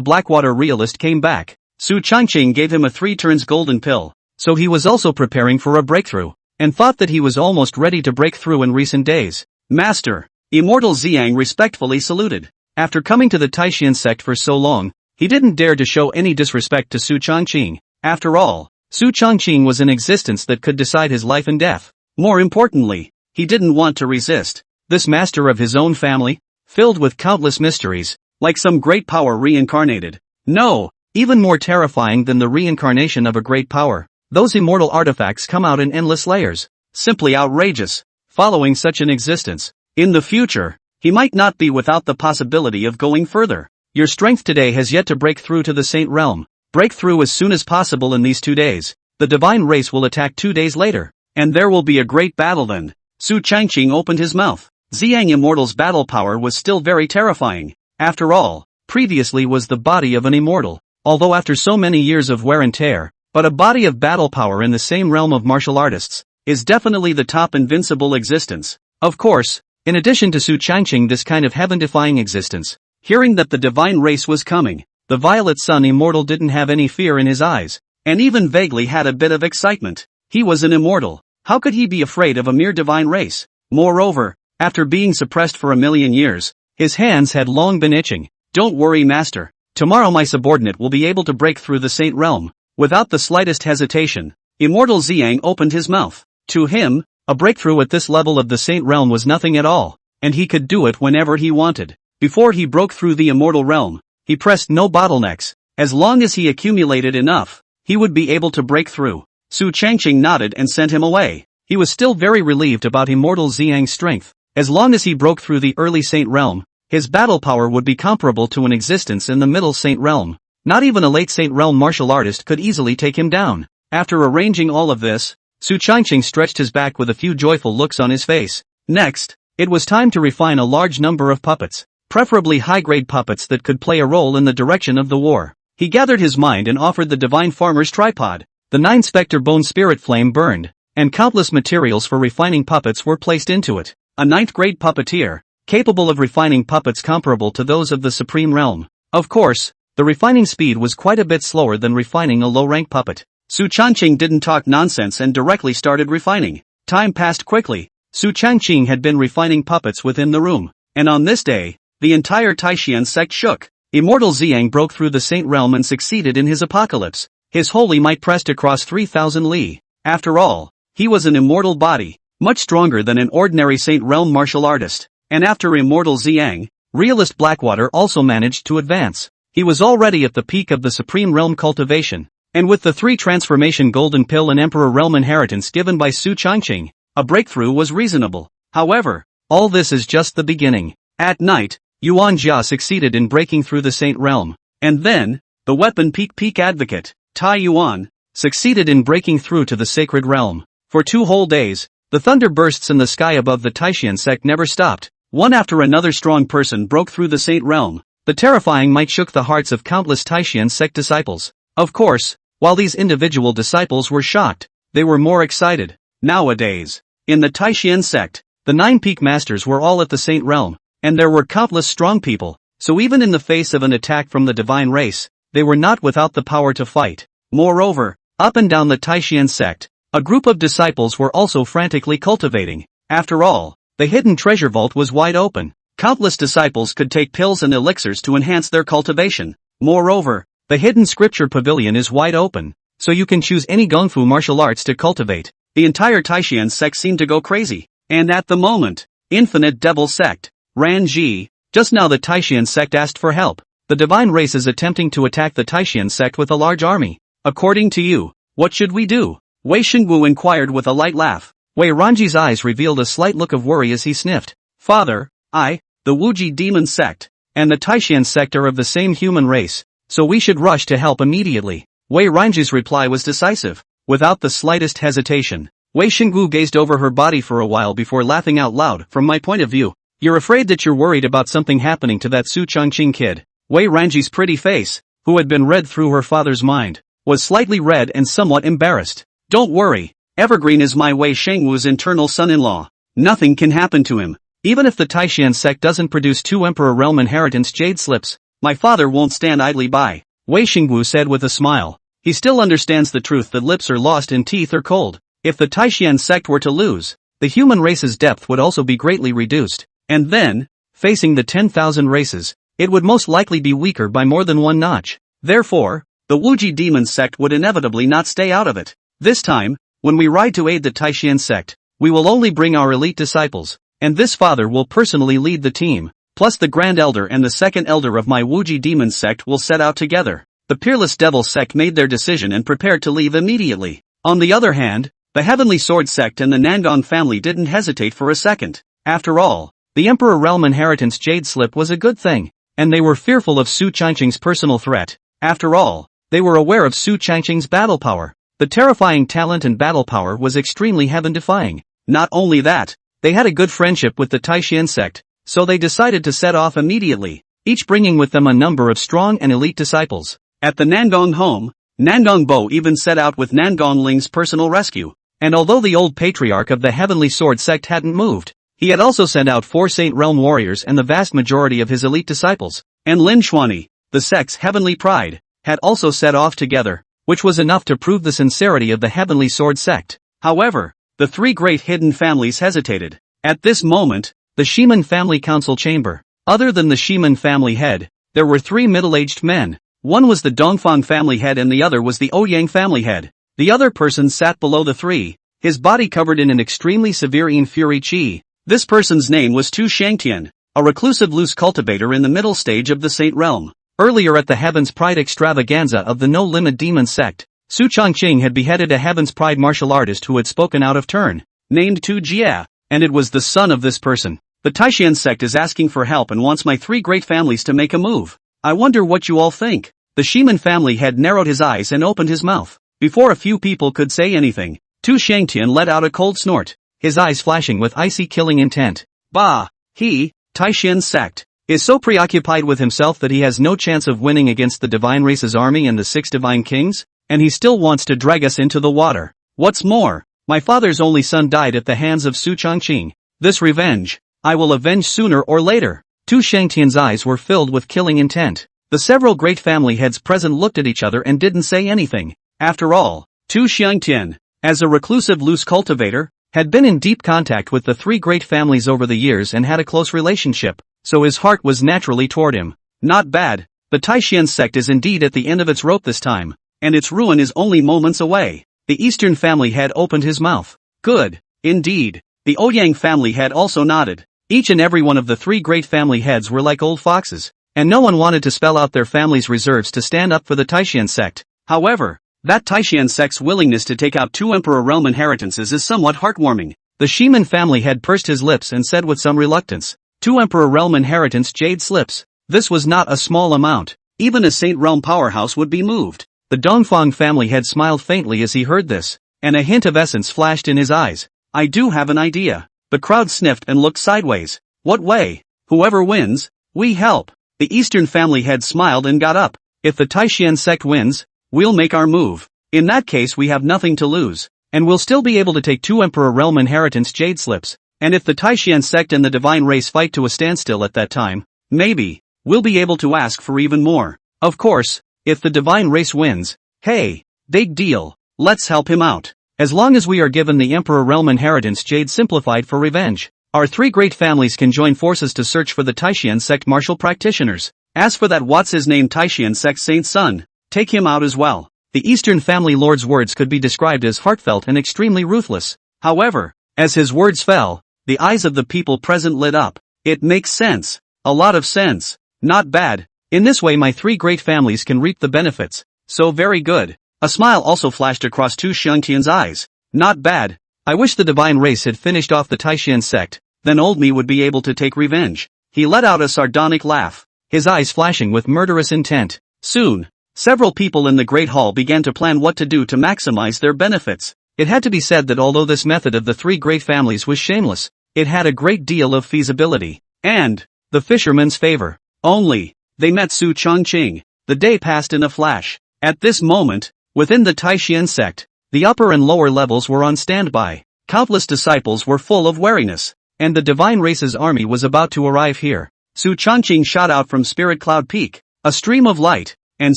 Blackwater realist came back, Su Changqing gave him a 3 turns golden pill, so he was also preparing for a breakthrough, and thought that he was almost ready to break through in recent days. Master, Immortal Xiang respectfully saluted. After coming to the Taishan sect for so long, he didn't dare to show any disrespect to Su Changqing. After all, Su Changqing was an existence that could decide his life and death. More importantly, he didn't want to resist this master of his own family, filled with countless mysteries, like some great power reincarnated. No, even more terrifying than the reincarnation of a great power, those immortal artifacts come out in endless layers. Simply outrageous. Following such an existence, in the future, he might not be without the possibility of going further. Your strength today has yet to break through to the Saint Realm. Break through as soon as possible in these 2 days. The divine race will attack 2 days later, and there will be a great battle then. Su Changqing opened his mouth. Xiang Immortal's battle power was still very terrifying. After all, previously was the body of an immortal, although after so many years of wear and tear, but a body of battle power in the same realm of martial artists, is definitely the top invincible existence. Of course, in addition to Su Changqing this kind of heaven-defying existence, hearing that the divine race was coming, the Violet Sun Immortal didn't have any fear in his eyes, and even vaguely had a bit of excitement. He was an immortal. How could he be afraid of a mere divine race? Moreover, after being suppressed for 1,000,000 years, his hands had long been itching. Don't worry, Master. Tomorrow my subordinate will be able to break through the Saint Realm. Without the slightest hesitation, Immortal Xiang opened his mouth. To him, a breakthrough at this level of the Saint Realm was nothing at all, and he could do it whenever he wanted. Before he broke through the Immortal Realm, he pressed no bottlenecks. As long as he accumulated enough, he would be able to break through. Su Changqing nodded and sent him away. He was still very relieved about Immortal Xiang's strength. As long as he broke through the early Saint Realm, his battle power would be comparable to an existence in the middle Saint Realm. Not even a late Saint Realm martial artist could easily take him down. After arranging all of this, Su Changqing stretched his back with a few joyful looks on his face. Next, it was time to refine a large number of puppets, preferably high-grade puppets that could play a role in the direction of the war. He gathered his mind and offered the Divine Farmer's tripod. The 9 Spectre Bone Spirit Flame burned, and countless materials for refining puppets were placed into it. A 9th-grade puppeteer, capable of refining puppets comparable to those of the Supreme Realm. Of course, the refining speed was quite a bit slower than refining a low-rank puppet. Su Changqing didn't talk nonsense and directly started refining. Time passed quickly. Su Changqing had been refining puppets within the room, and on this day, the entire Taishan sect shook. Immortal Xiang broke through the Saint Realm and succeeded in his apocalypse. His holy might pressed across 3,000 li. After all, he was an immortal body, much stronger than an ordinary Saint Realm martial artist. And after Immortal Xiang, realist Blackwater also managed to advance. He was already at the peak of the Supreme Realm cultivation, and with the 3 transformation golden pill and Emperor Realm inheritance given by Su Changqing, a breakthrough was reasonable. However, all this is just the beginning. At night, Yuan Jia succeeded in breaking through the Saint Realm, and then, the weapon peak advocate, Tai Yuan, succeeded in breaking through to the Sacred Realm. For 2 whole days, the thunder bursts in the sky above the Taishan sect never stopped. One after another strong person broke through the Saint Realm. The terrifying might shook the hearts of countless Taishan sect disciples. Of course, while these individual disciples were shocked, they were more excited. Nowadays, in the Taishan sect, the 9 peak masters were all at the Saint Realm, and there were countless strong people, so even in the face of an attack from the divine race, they were not without the power to fight. Moreover, up and down the Taishan sect, a group of disciples were also frantically cultivating. After all, the hidden treasure vault was wide open. Countless disciples could take pills and elixirs to enhance their cultivation. Moreover, the hidden scripture pavilion is wide open, so you can choose any Gongfu martial arts to cultivate. The entire Taishan sect seemed to go crazy. And at the moment, Infinite Devil Sect, Ran Ji, just now the Taishan sect asked for help. The divine race is attempting to attack the Taishan sect with a large army. According to you, what should we do? Wei Shengwu inquired with a light laugh. Wei Ranji's eyes revealed a slight look of worry as he sniffed. Father, the Wuji demon sect, and the Taishan sect are of the same human race, so we should rush to help immediately. Wei Ranji's reply was decisive. Without the slightest hesitation, Wei Xingwu gazed over her body for a while before laughing out loud. From my point of view, you're afraid that you're worried about something happening to that Su Chongqing kid. Wei Ranji's pretty face, who had been read through her father's mind, was slightly red and somewhat embarrassed. Don't worry, Evergreen is my Wei Shengwu's internal son-in-law. Nothing can happen to him. Even if the Taishan sect doesn't produce 2 Emperor Realm Inheritance Jade Slips, my father won't stand idly by, Wei Xingwu said with a smile. He still understands the truth that lips are lost and teeth are cold. If the Taishan sect were to lose, the human race's depth would also be greatly reduced. And then, facing the 10,000 races, it would most likely be weaker by more than 1 notch. Therefore, the Wuji demon sect would inevitably not stay out of it. This time, when we ride to aid the Taishan sect, we will only bring our elite disciples, and this father will personally lead the team, plus the Grand Elder and the Second Elder of my Wuji demon sect will set out together. The Peerless Devil sect made their decision and prepared to leave immediately. On the other hand, the Heavenly Sword sect and the Nangong family didn't hesitate for a second. After all, the Emperor Realm Inheritance Jade Slip was a good thing, and they were fearful of Su Changqing's personal threat. After all, they were aware of Su Changqing's battle power. The terrifying talent and battle power was extremely heaven-defying. Not only that, they had a good friendship with the Taishan sect, so they decided to set off immediately, each bringing with them a number of strong and elite disciples. At the Nangong home, Nangong Bo even set out with Nangong Ling's personal rescue, and although the old patriarch of the Heavenly Sword sect hadn't moved, he had also sent out 4 Saint Realm warriors and the vast majority of his elite disciples, and Lin Xuani, the sect's heavenly pride, had also set off together, which was enough to prove the sincerity of the Heavenly Sword sect. However, the 3 great hidden families hesitated. At this moment, the Shiman family council chamber. Other than the Shiman family head, there were 3 middle-aged men. One was the Dongfang family head and the other was the Ouyang family head. The other person sat below the 3, his body covered in an extremely severe Yin Fury Qi. This person's name was Tu Shangtian, a reclusive loose cultivator in the middle stage of the Saint Realm. Earlier at the Heaven's Pride extravaganza of the No Limit Demon sect, Su Chongqing had beheaded a Heaven's Pride martial artist who had spoken out of turn, named Tu Jia, and it was the son of this person. The Taishan sect is asking for help and wants my 3 great families to make a move. I wonder what you all think. The Shiman family had narrowed his eyes and opened his mouth. Before a few people could say anything, Tu Shangtian let out a cold snort, his eyes flashing with icy killing intent. Bah! He, Taishan sect, is so preoccupied with himself that he has no chance of winning against the Divine Race's army and the 6 Divine Kings, and he still wants to drag us into the water. What's more, my father's only son died at the hands of Su Chongqing. This revenge, I will avenge sooner or later. Tu Shangtian's eyes were filled with killing intent. The several great family heads present looked at each other and didn't say anything. After all, Tu Shangtian, as a reclusive loose cultivator, had been in deep contact with the 3 great families over the years and had a close relationship, so his heart was naturally toward him. Not bad. The Taishan sect is indeed at the end of its rope this time, and its ruin is only moments away. The Eastern family head opened his mouth. Good, indeed. The Ouyang family head also nodded. Each and every one of the 3 great family heads were like old foxes, and no one wanted to spell out their family's reserves to stand up for the Taishan sect. However, that Taishan sect's willingness to take out 2 Emperor Realm inheritances is somewhat heartwarming. The Shiman family head pursed his lips and said with some reluctance, 2 Emperor Realm inheritance Jade Slips. This was not a small amount. Even a Saint Realm powerhouse would be moved. The Dongfang family head smiled faintly as he heard this, and a hint of essence flashed in his eyes. I do have an idea. The crowd sniffed and looked sideways. What way? Whoever wins, we help. The Eastern family head smiled and got up. If the Taishan sect wins, we'll make our move. In that case we have nothing to lose, and we'll still be able to take 2 Emperor Realm inheritance Jade Slips. And if the Taishan sect and the Divine Race fight to a standstill at that time, maybe, we'll be able to ask for even more. Of course, if the Divine Race wins, hey, big deal, let's help him out. As long as we are given the Emperor Realm inheritance Jade simplified for revenge, our 3 great families can join forces to search for the Taishan sect martial practitioners. As for that what's-his-name Taishan sect saint's son, take him out as well. The Eastern family lord's words could be described as heartfelt and extremely ruthless. However, as his words fell, the eyes of the people present lit up. It makes sense. A lot of sense. Not bad. In this way my 3 great families can reap the benefits. So very good. A smile also flashed across Tu Shangtian's eyes. Not bad. I wish the Divine Race had finished off the Taishan sect, then old me would be able to take revenge. He let out a sardonic laugh, his eyes flashing with murderous intent. Soon, several people in the Great Hall began to plan what to do to maximize their benefits. It had to be said that although this method of the three great families was shameless, it had a great deal of feasibility, and the fishermen's favor. Only, they met Su Changqing. The day passed in a flash. At this moment, within the Taishan sect, the upper and lower levels were on standby. Countless disciples were full of wariness, and the divine race's army was about to arrive here. Su Changqing shot out from Spirit Cloud Peak, a stream of light, and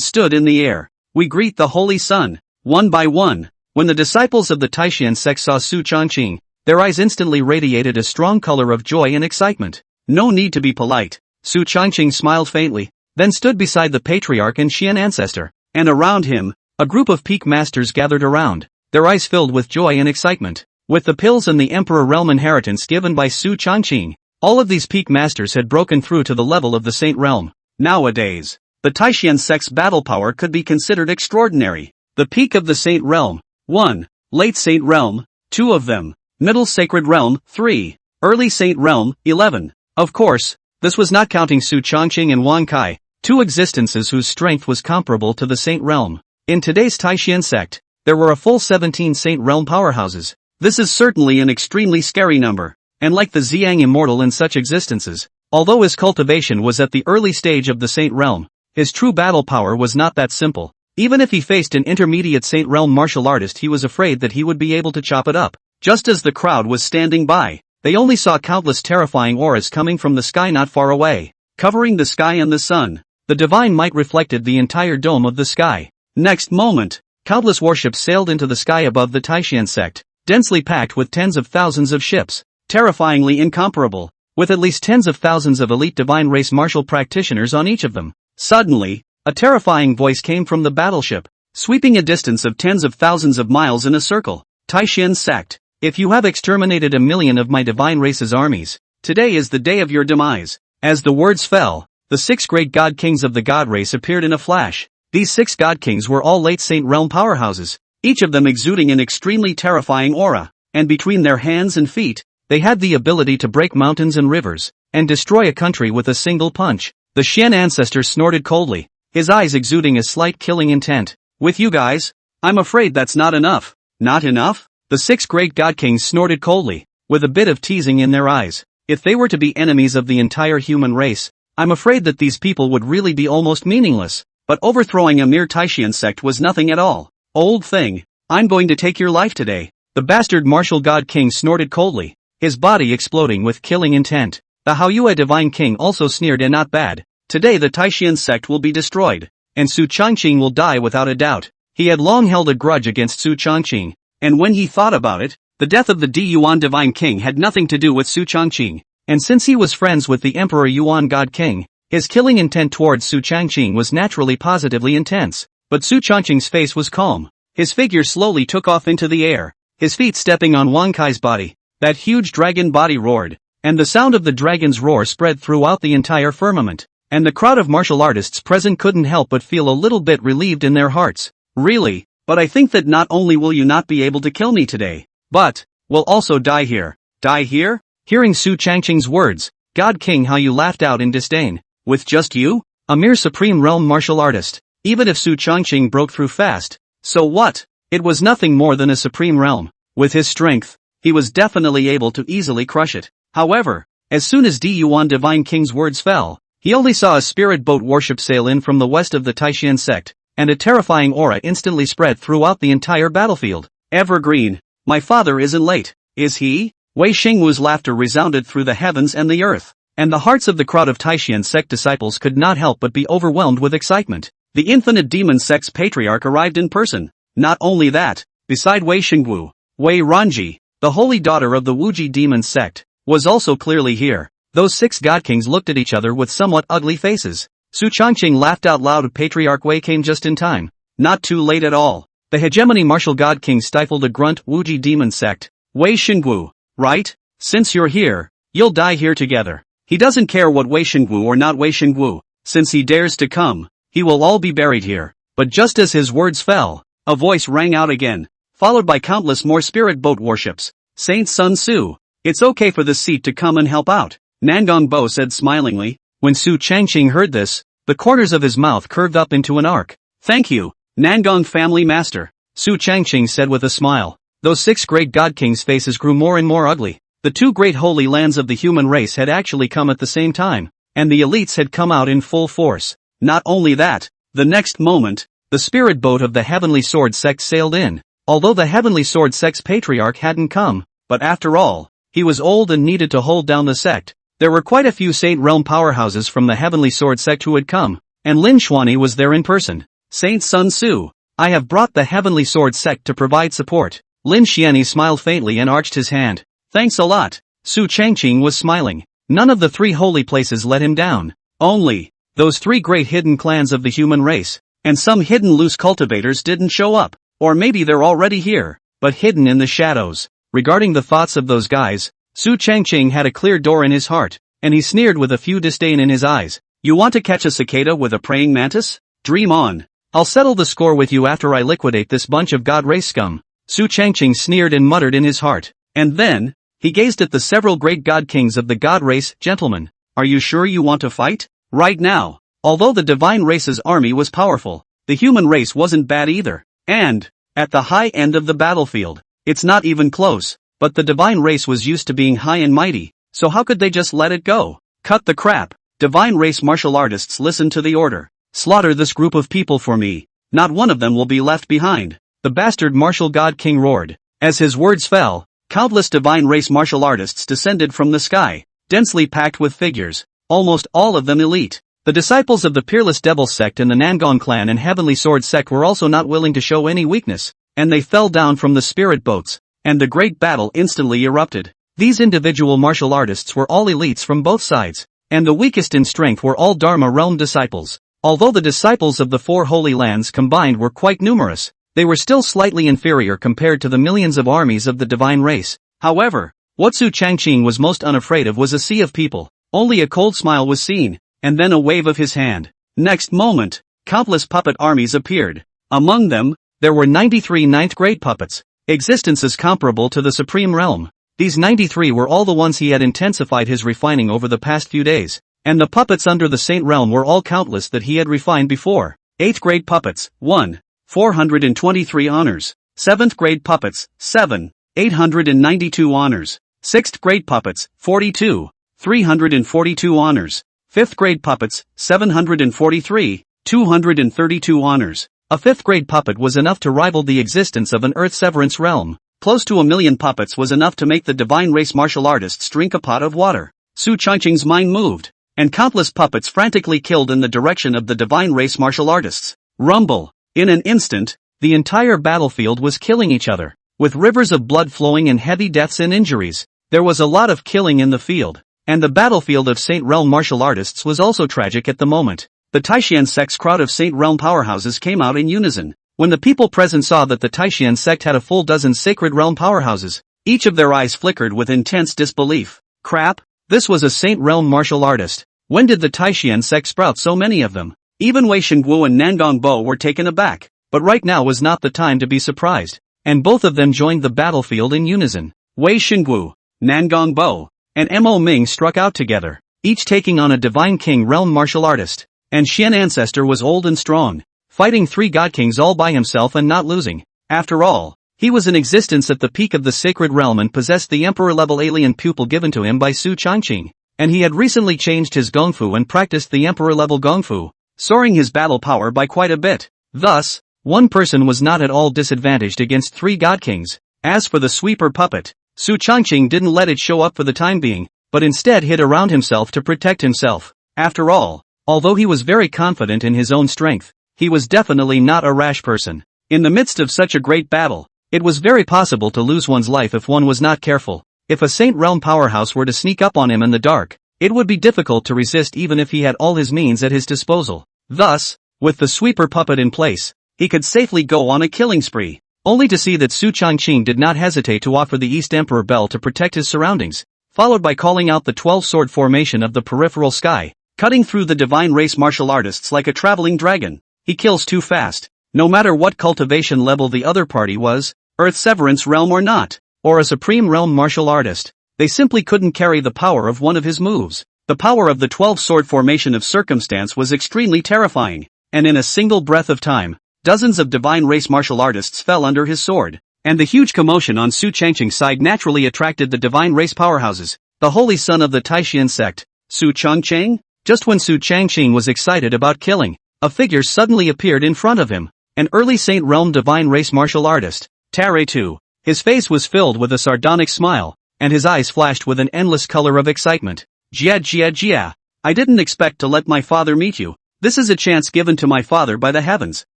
stood in the air. We greet the Holy Sun, one by one. When the disciples of the Taishan sect saw Su Changqing, their eyes instantly radiated a strong color of joy and excitement. No need to be polite. Su Changqing smiled faintly, then stood beside the patriarch and Xian ancestor, and around him, a group of peak masters gathered around, their eyes filled with joy and excitement. With the pills and the Emperor Realm inheritance given by Su Changqing, all of these peak masters had broken through to the level of the Saint Realm. Nowadays, the Taishan sect's battle power could be considered extraordinary. The peak of the Saint Realm, 1. Late Saint Realm, 2 of them. Middle Sacred Realm, 3. Early Saint Realm, 11. Of course, this was not counting Su Changqing and Wang Kai, two existences whose strength was comparable to the Saint Realm. In today's Taishan sect, there were a full 17 Saint Realm powerhouses. This is certainly an extremely scary number, and like the Xiang Immortal in such existences, although his cultivation was at the early stage of the Saint Realm, his true battle power was not that simple. Even if he faced an intermediate Saint Realm martial artist, he was afraid that he would be able to chop it up. Just as the crowd was standing by, they only saw countless terrifying auras coming from the sky not far away, covering the sky and the sun. The divine might reflected the entire dome of the sky. Next moment, countless warships sailed into the sky above the Taishan sect, densely packed with tens of thousands of ships, terrifyingly incomparable, with at least tens of thousands of elite divine race martial practitioners on each of them. Suddenly, a terrifying voice came from the battleship, sweeping a distance of tens of thousands of miles in a circle. Taishan sect, if you have exterminated 1 million of my divine race's armies, today is the day of your demise. As the words fell, the 6 great god kings of the god race appeared in a flash. These 6 god kings were all late Saint Realm powerhouses, each of them exuding an extremely terrifying aura, and between their hands and feet, they had the ability to break mountains and rivers, and destroy a country with a single punch. The Xian ancestor snorted coldly, his eyes exuding a slight killing intent. With you guys? I'm afraid that's not enough. Not enough? The 6 great god kings snorted coldly, with a bit of teasing in their eyes. If they were to be enemies of the entire human race, I'm afraid that these people would really be almost meaningless. But overthrowing a mere Taishan sect was nothing at all. Old thing, I'm going to take your life today. The bastard martial god king snorted coldly, his body exploding with killing intent. The Haoyue divine king also sneered, and not bad. Today the Taishan sect will be destroyed, and Su Changqing will die without a doubt. He had long held a grudge against Su Changqing, and when he thought about it, the death of the Yuan divine king had nothing to do with Su Changqing, and since he was friends with the Emperor Yuan god king, his killing intent towards Su Changqing was naturally positively intense. But Su Changqing's face was calm. His figure slowly took off into the air, his feet stepping on Wang Kai's body. That huge dragon body roared, and the sound of the dragon's roar spread throughout the entire firmament, and the crowd of martial artists present couldn't help but feel a little bit relieved in their hearts. Really? But I think that not only will you not be able to kill me today, but will also die here. Die here? Hearing Su Changqing's words, God King Haoyu laughed out in disdain. With just you? A mere supreme realm martial artist. Even if Su Changqing broke through fast, so what? It was nothing more than a supreme realm. With his strength, he was definitely able to easily crush it. However, as soon as Yuan divine king's words fell, he only saw a spirit boat warship sail in from the west of the Taishan sect, and a terrifying aura instantly spread throughout the entire battlefield. Evergreen, my father isn't late, is he? Wei Xingwu's laughter resounded through the heavens and the earth, and the hearts of the crowd of Taishan sect disciples could not help but be overwhelmed with excitement. The infinite demon sect's patriarch arrived in person. Not only that, beside Wei Xingwu, Wei Ranji, the holy daughter of the Wuji demon sect, was also clearly here. Those 6 god kings looked at each other with somewhat ugly faces. Su Changqing laughed out loud. Patriarch Wei came just in time. Not too late at all. The hegemony martial god king stifled a grunt. Wuji demon sect, Wei Xingwu, right? Since you're here, you'll die here together. He doesn't care what Wei Xingwu or not Wei Xingwu, since he dares to come, he will all be buried here. But just as his words fell, a voice rang out again, followed by countless more spirit boat warships. Saint Sun Su, it's okay for the seat to come and help out, Nangong Bo said smilingly. When Su Changqing heard this, The corners of his mouth curved up into an arc. "Thank you, Nangong family master," Su Changqing said with a smile. Those 6 great god kings' faces grew more and more ugly. The 2 great holy lands of the human race had actually come at the same time, and the elites had come out in full force. Not only that, the next moment, the spirit boat of the Heavenly Sword sect sailed in. Although the Heavenly Sword sect's patriarch hadn't come, but after all, he was old and needed to hold down the sect. There were quite a few Saint Realm powerhouses from the Heavenly Sword sect who had come, and Lin Xuanyi was there in person. "Saint Sun Su, I have brought the Heavenly Sword sect to provide support." Lin Xuanyi smiled faintly and arched his hand. "Thanks a lot." Su Changqing was smiling. None of the 3 holy places let him down. Only those 3 great hidden clans of the human race, and some hidden loose cultivators didn't show up. Or maybe they're already here, but hidden in the shadows. Regarding the thoughts of those guys, Su Changqing had a clear door in his heart, and he sneered with a few disdain in his eyes. "You want to catch a cicada with a praying mantis? Dream on. I'll settle the score with you after I liquidate this bunch of god race scum." Su Changqing sneered and muttered in his heart. And then, he gazed at the several great god kings of the god race. "Gentlemen, are you sure you want to fight? Right now?" Although the divine race's army was powerful, the human race wasn't bad either. And, at the high end of the battlefield, it's not even close, but the divine race was used to being high and mighty, so how could they just let it go? "Cut the crap. Divine race martial artists, listen to the order. Slaughter this group of people for me. Not one of them will be left behind." The bastard martial god king roared. As his words fell, countless divine race martial artists descended from the sky, densely packed with figures, almost all of them elite. The disciples of the Peerless Devil sect and the Nangong clan and Heavenly Sword sect were also not willing to show any weakness, and they fell down from the spirit boats, and the great battle instantly erupted. These individual martial artists were all elites from both sides, and the weakest in strength were all Dharma realm disciples. Although the disciples of the 4 holy lands combined were quite numerous, they were still slightly inferior compared to the millions of armies of the divine race. However, what Su Changqing was most unafraid of was a sea of people. Only a cold smile was seen, and then a wave of his hand. Next moment, countless puppet armies appeared. Among them, there were 93 ninth grade puppets, existences comparable to the Supreme Realm. These 93 were all the ones he had intensified his refining over the past few days, and the puppets under the Saint Realm were all countless that he had refined before. 8th grade puppets, 1. 423 honors. 7th grade puppets, 7. 892 honors. 6th grade puppets, 42. 342 honors. 5th grade puppets, 743, 232 honors. A 5th grade puppet was enough to rival the existence of an Earth Severance realm. Close to 1,000,000 puppets was enough to make the divine race martial artists drink a pot of water. Su Changqing's mind moved, and countless puppets frantically killed in the direction of the divine race martial artists. Rumble. In an instant, the entire battlefield was killing each other, with rivers of blood flowing and heavy deaths and injuries. There was a lot of killing in the field. And the battlefield of Saint Realm martial artists was also tragic at the moment. The Taishan sect's crowd of Saint Realm powerhouses came out in unison. When the people present saw that the Taishan sect had a full dozen Sacred Realm powerhouses, each of their eyes flickered with intense disbelief. Crap, this was a Saint Realm martial artist. When did the Taishan sect sprout so many of them? Even Wei Shengguo and Nangong Bo were taken aback, but right now was not the time to be surprised, and both of them joined the battlefield in unison. Wei Shengguo, Nangong Bo, and Mo Ming struck out together, each taking on a Divine King Realm martial artist. And Xian Ancestor was old and strong, fighting 3 God Kings all by himself and not losing. After all, he was in existence at the peak of the Sacred Realm and possessed the Emperor-level alien pupil given to him by Su Changqing. And he had recently changed his Gongfu and practiced the Emperor-level Gongfu, soaring his battle power by quite a bit. Thus, one person was not at all disadvantaged against 3 God Kings. As for the sweeper puppet, Su Changqing didn't let it show up for the time being, but instead hid around himself to protect himself. After all, although he was very confident in his own strength, he was definitely not a rash person. In the midst of such a great battle, it was very possible to lose one's life if one was not careful. If a Saint Realm powerhouse were to sneak up on him in the dark, it would be difficult to resist even if he had all his means at his disposal. Thus, with the sweeper puppet in place, he could safely go on a killing spree, only to see that Su Changqing did not hesitate to offer the East Emperor Bell to protect his surroundings, followed by calling out the 12-sword formation of the peripheral sky, cutting through the divine race martial artists like a traveling dragon. He kills too fast. No matter what cultivation level the other party was, Earth Severance Realm or not, or a Supreme Realm martial artist, they simply couldn't carry the power of one of his moves. The power of the 12-sword formation of circumstance was extremely terrifying, and in a single breath of time, dozens of divine race martial artists fell under his sword, and the huge commotion on Su Changqing's side naturally attracted the divine race powerhouses, the holy son of the Taishan sect, Su Changqing. Just when Su Changqing was excited about killing, a figure suddenly appeared in front of him, an early Saint Realm divine race martial artist, Tare-tu. His face was filled with a sardonic smile, and his eyes flashed with an endless color of excitement. Jia jia jia. I didn't expect to let my father meet you. This is a chance given to my father by the heavens.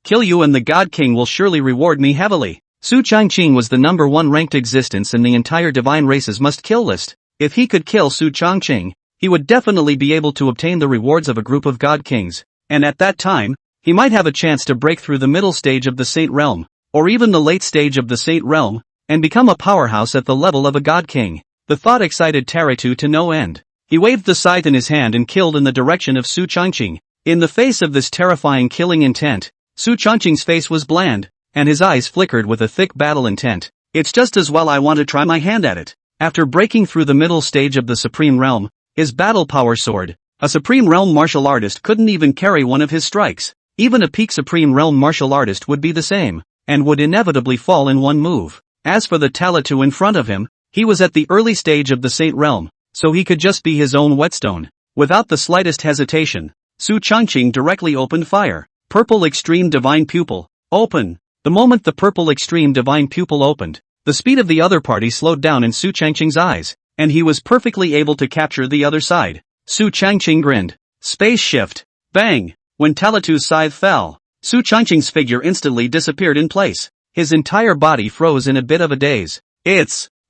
Kill you and the God King will surely reward me heavily. Su Changqing was the number 1 ranked existence in the entire divine race's must-kill list. If he could kill Su Changqing, he would definitely be able to obtain the rewards of a group of God Kings, and at that time, he might have a chance to break through the middle stage of the Saint Realm, or even the late stage of the Saint Realm, and become a powerhouse at the level of a God King. The thought excited Tare-tu to no end. He waved the scythe in his hand and killed in the direction of Su Changqing. In the face of this terrifying killing intent, Su Changqing's face was bland, and his eyes flickered with a thick battle intent. It's just as well I want to try my hand at it. After breaking through the middle stage of the Supreme Realm, his battle power soared. A Supreme Realm martial artist couldn't even carry one of his strikes. Even a peak Supreme Realm martial artist would be the same, and would inevitably fall in one move. As for the Tare-tu in front of him, he was at the early stage of the Saint Realm, so he could just be his own whetstone. Without the slightest hesitation, Su Changqing directly opened fire. Purple Extreme Divine Pupil. Open. The moment the Purple Extreme Divine Pupil opened, the speed of the other party slowed down in Su Changqing's eyes, and he was perfectly able to capture the other side. Su Changqing grinned. Space shift. Bang! When Tare-tu's scythe fell, Su Changqing's figure instantly disappeared in place. His entire body froze in a bit of a daze.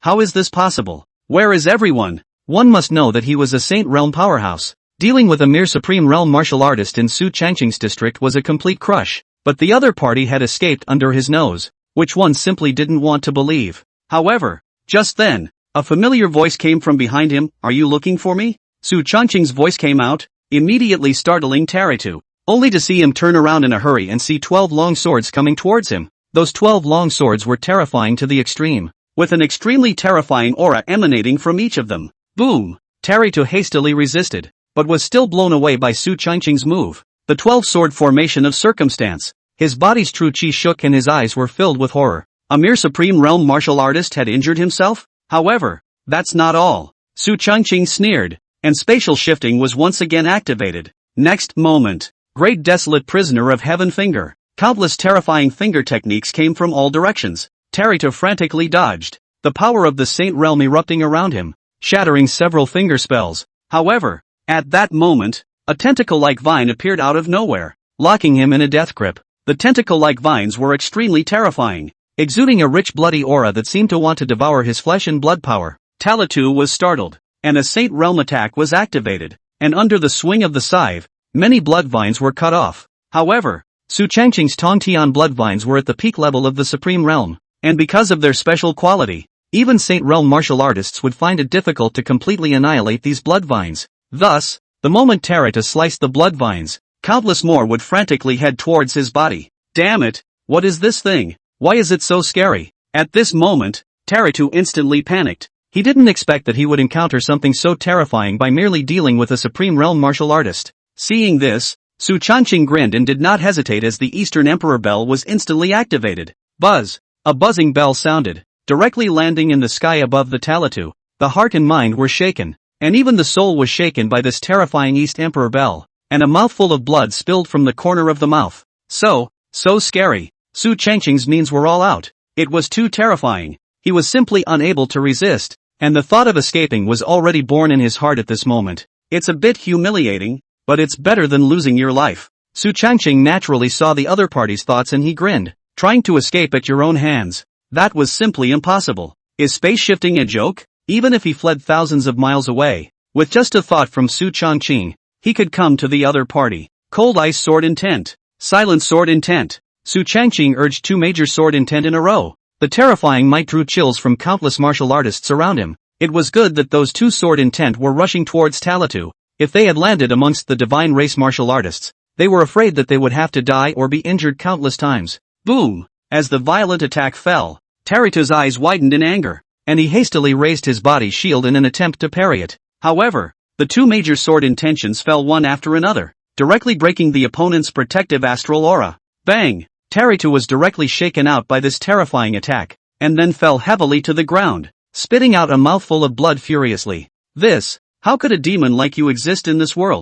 How is this possible? Where is everyone? One must know that he was a Saint Realm powerhouse. Dealing with a mere Supreme Realm martial artist in Su Changqing's district was a complete crush, but the other party had escaped under his nose, which one simply didn't want to believe. However, just then, a familiar voice came from behind him. Are you looking for me? Su Changqing's voice came out, immediately startling Tare-tu, only to see him turn around in a hurry and see 12 long swords coming towards him. Those 12 long swords were terrifying to the extreme, with an extremely terrifying aura emanating from each of them. Boom! Tare-tu hastily resisted, but was still blown away by Su Changqing's move. The 12-sword formation of circumstance. His body's true chi shook and his eyes were filled with horror. A mere Supreme Realm martial artist had injured himself? However, that's not all. Su Changqing sneered, and spatial shifting was once again activated. Next moment, great desolate prisoner of heaven finger. Countless terrifying finger techniques came from all directions. Tare-tu frantically dodged, the power of the Saint Realm erupting around him, shattering several finger spells. However, at that moment, a tentacle-like vine appeared out of nowhere, locking him in a death grip. The tentacle-like vines were extremely terrifying, exuding a rich bloody aura that seemed to want to devour his flesh and blood power. Tare-tu was startled, and a Saint Realm attack was activated, and under the swing of the scythe, many blood vines were cut off. However, Su Changqing's Tongtian blood vines were at the peak level of the Supreme Realm, and because of their special quality, even Saint Realm martial artists would find it difficult to completely annihilate these blood vines. Thus, the moment Tare-tu sliced the blood vines, countless more would frantically head towards his body. Damn it! What is this thing? Why is it so scary? At this moment, Tare-tu instantly panicked. He didn't expect that he would encounter something so terrifying by merely dealing with a Supreme Realm martial artist. Seeing this, Su Changqing grinned and did not hesitate as the Eastern Emperor bell was instantly activated. Buzz! A buzzing bell sounded, directly landing in the sky above the Tare-tu. The heart and mind were shaken, and even the soul was shaken by this terrifying East Emperor bell, and a mouthful of blood spilled from the corner of the mouth. So scary. Su Changqing's means were all out. It was too terrifying. He was simply unable to resist, and the thought of escaping was already born in his heart at this moment. It's a bit humiliating, but it's better than losing your life. Su Changqing naturally saw the other party's thoughts and he grinned. Trying to escape at your own hands? That was simply impossible. Is space shifting a joke? Even if he fled thousands of miles away, with just a thought from Su Changqing, he could come to the other party. Cold Ice Sword Intent. Silent Sword Intent. Su Changqing urged 2 major sword intent in a row. The terrifying might drew chills from countless martial artists around him. It was good that those 2 sword intent were rushing towards Tare-tu. If they had landed amongst the divine race martial artists, they were afraid that they would have to die or be injured countless times. Boom! As the violent attack fell, Tare-tu's eyes widened in anger, and he hastily raised his body shield in an attempt to parry it. However, The two major sword intentions fell one after another, directly breaking the opponent's protective astral aura. Bang! Taritu was directly shaken out by this terrifying attack, and then fell heavily to the ground, spitting out a mouthful of blood furiously. How could a demon like you exist in this world?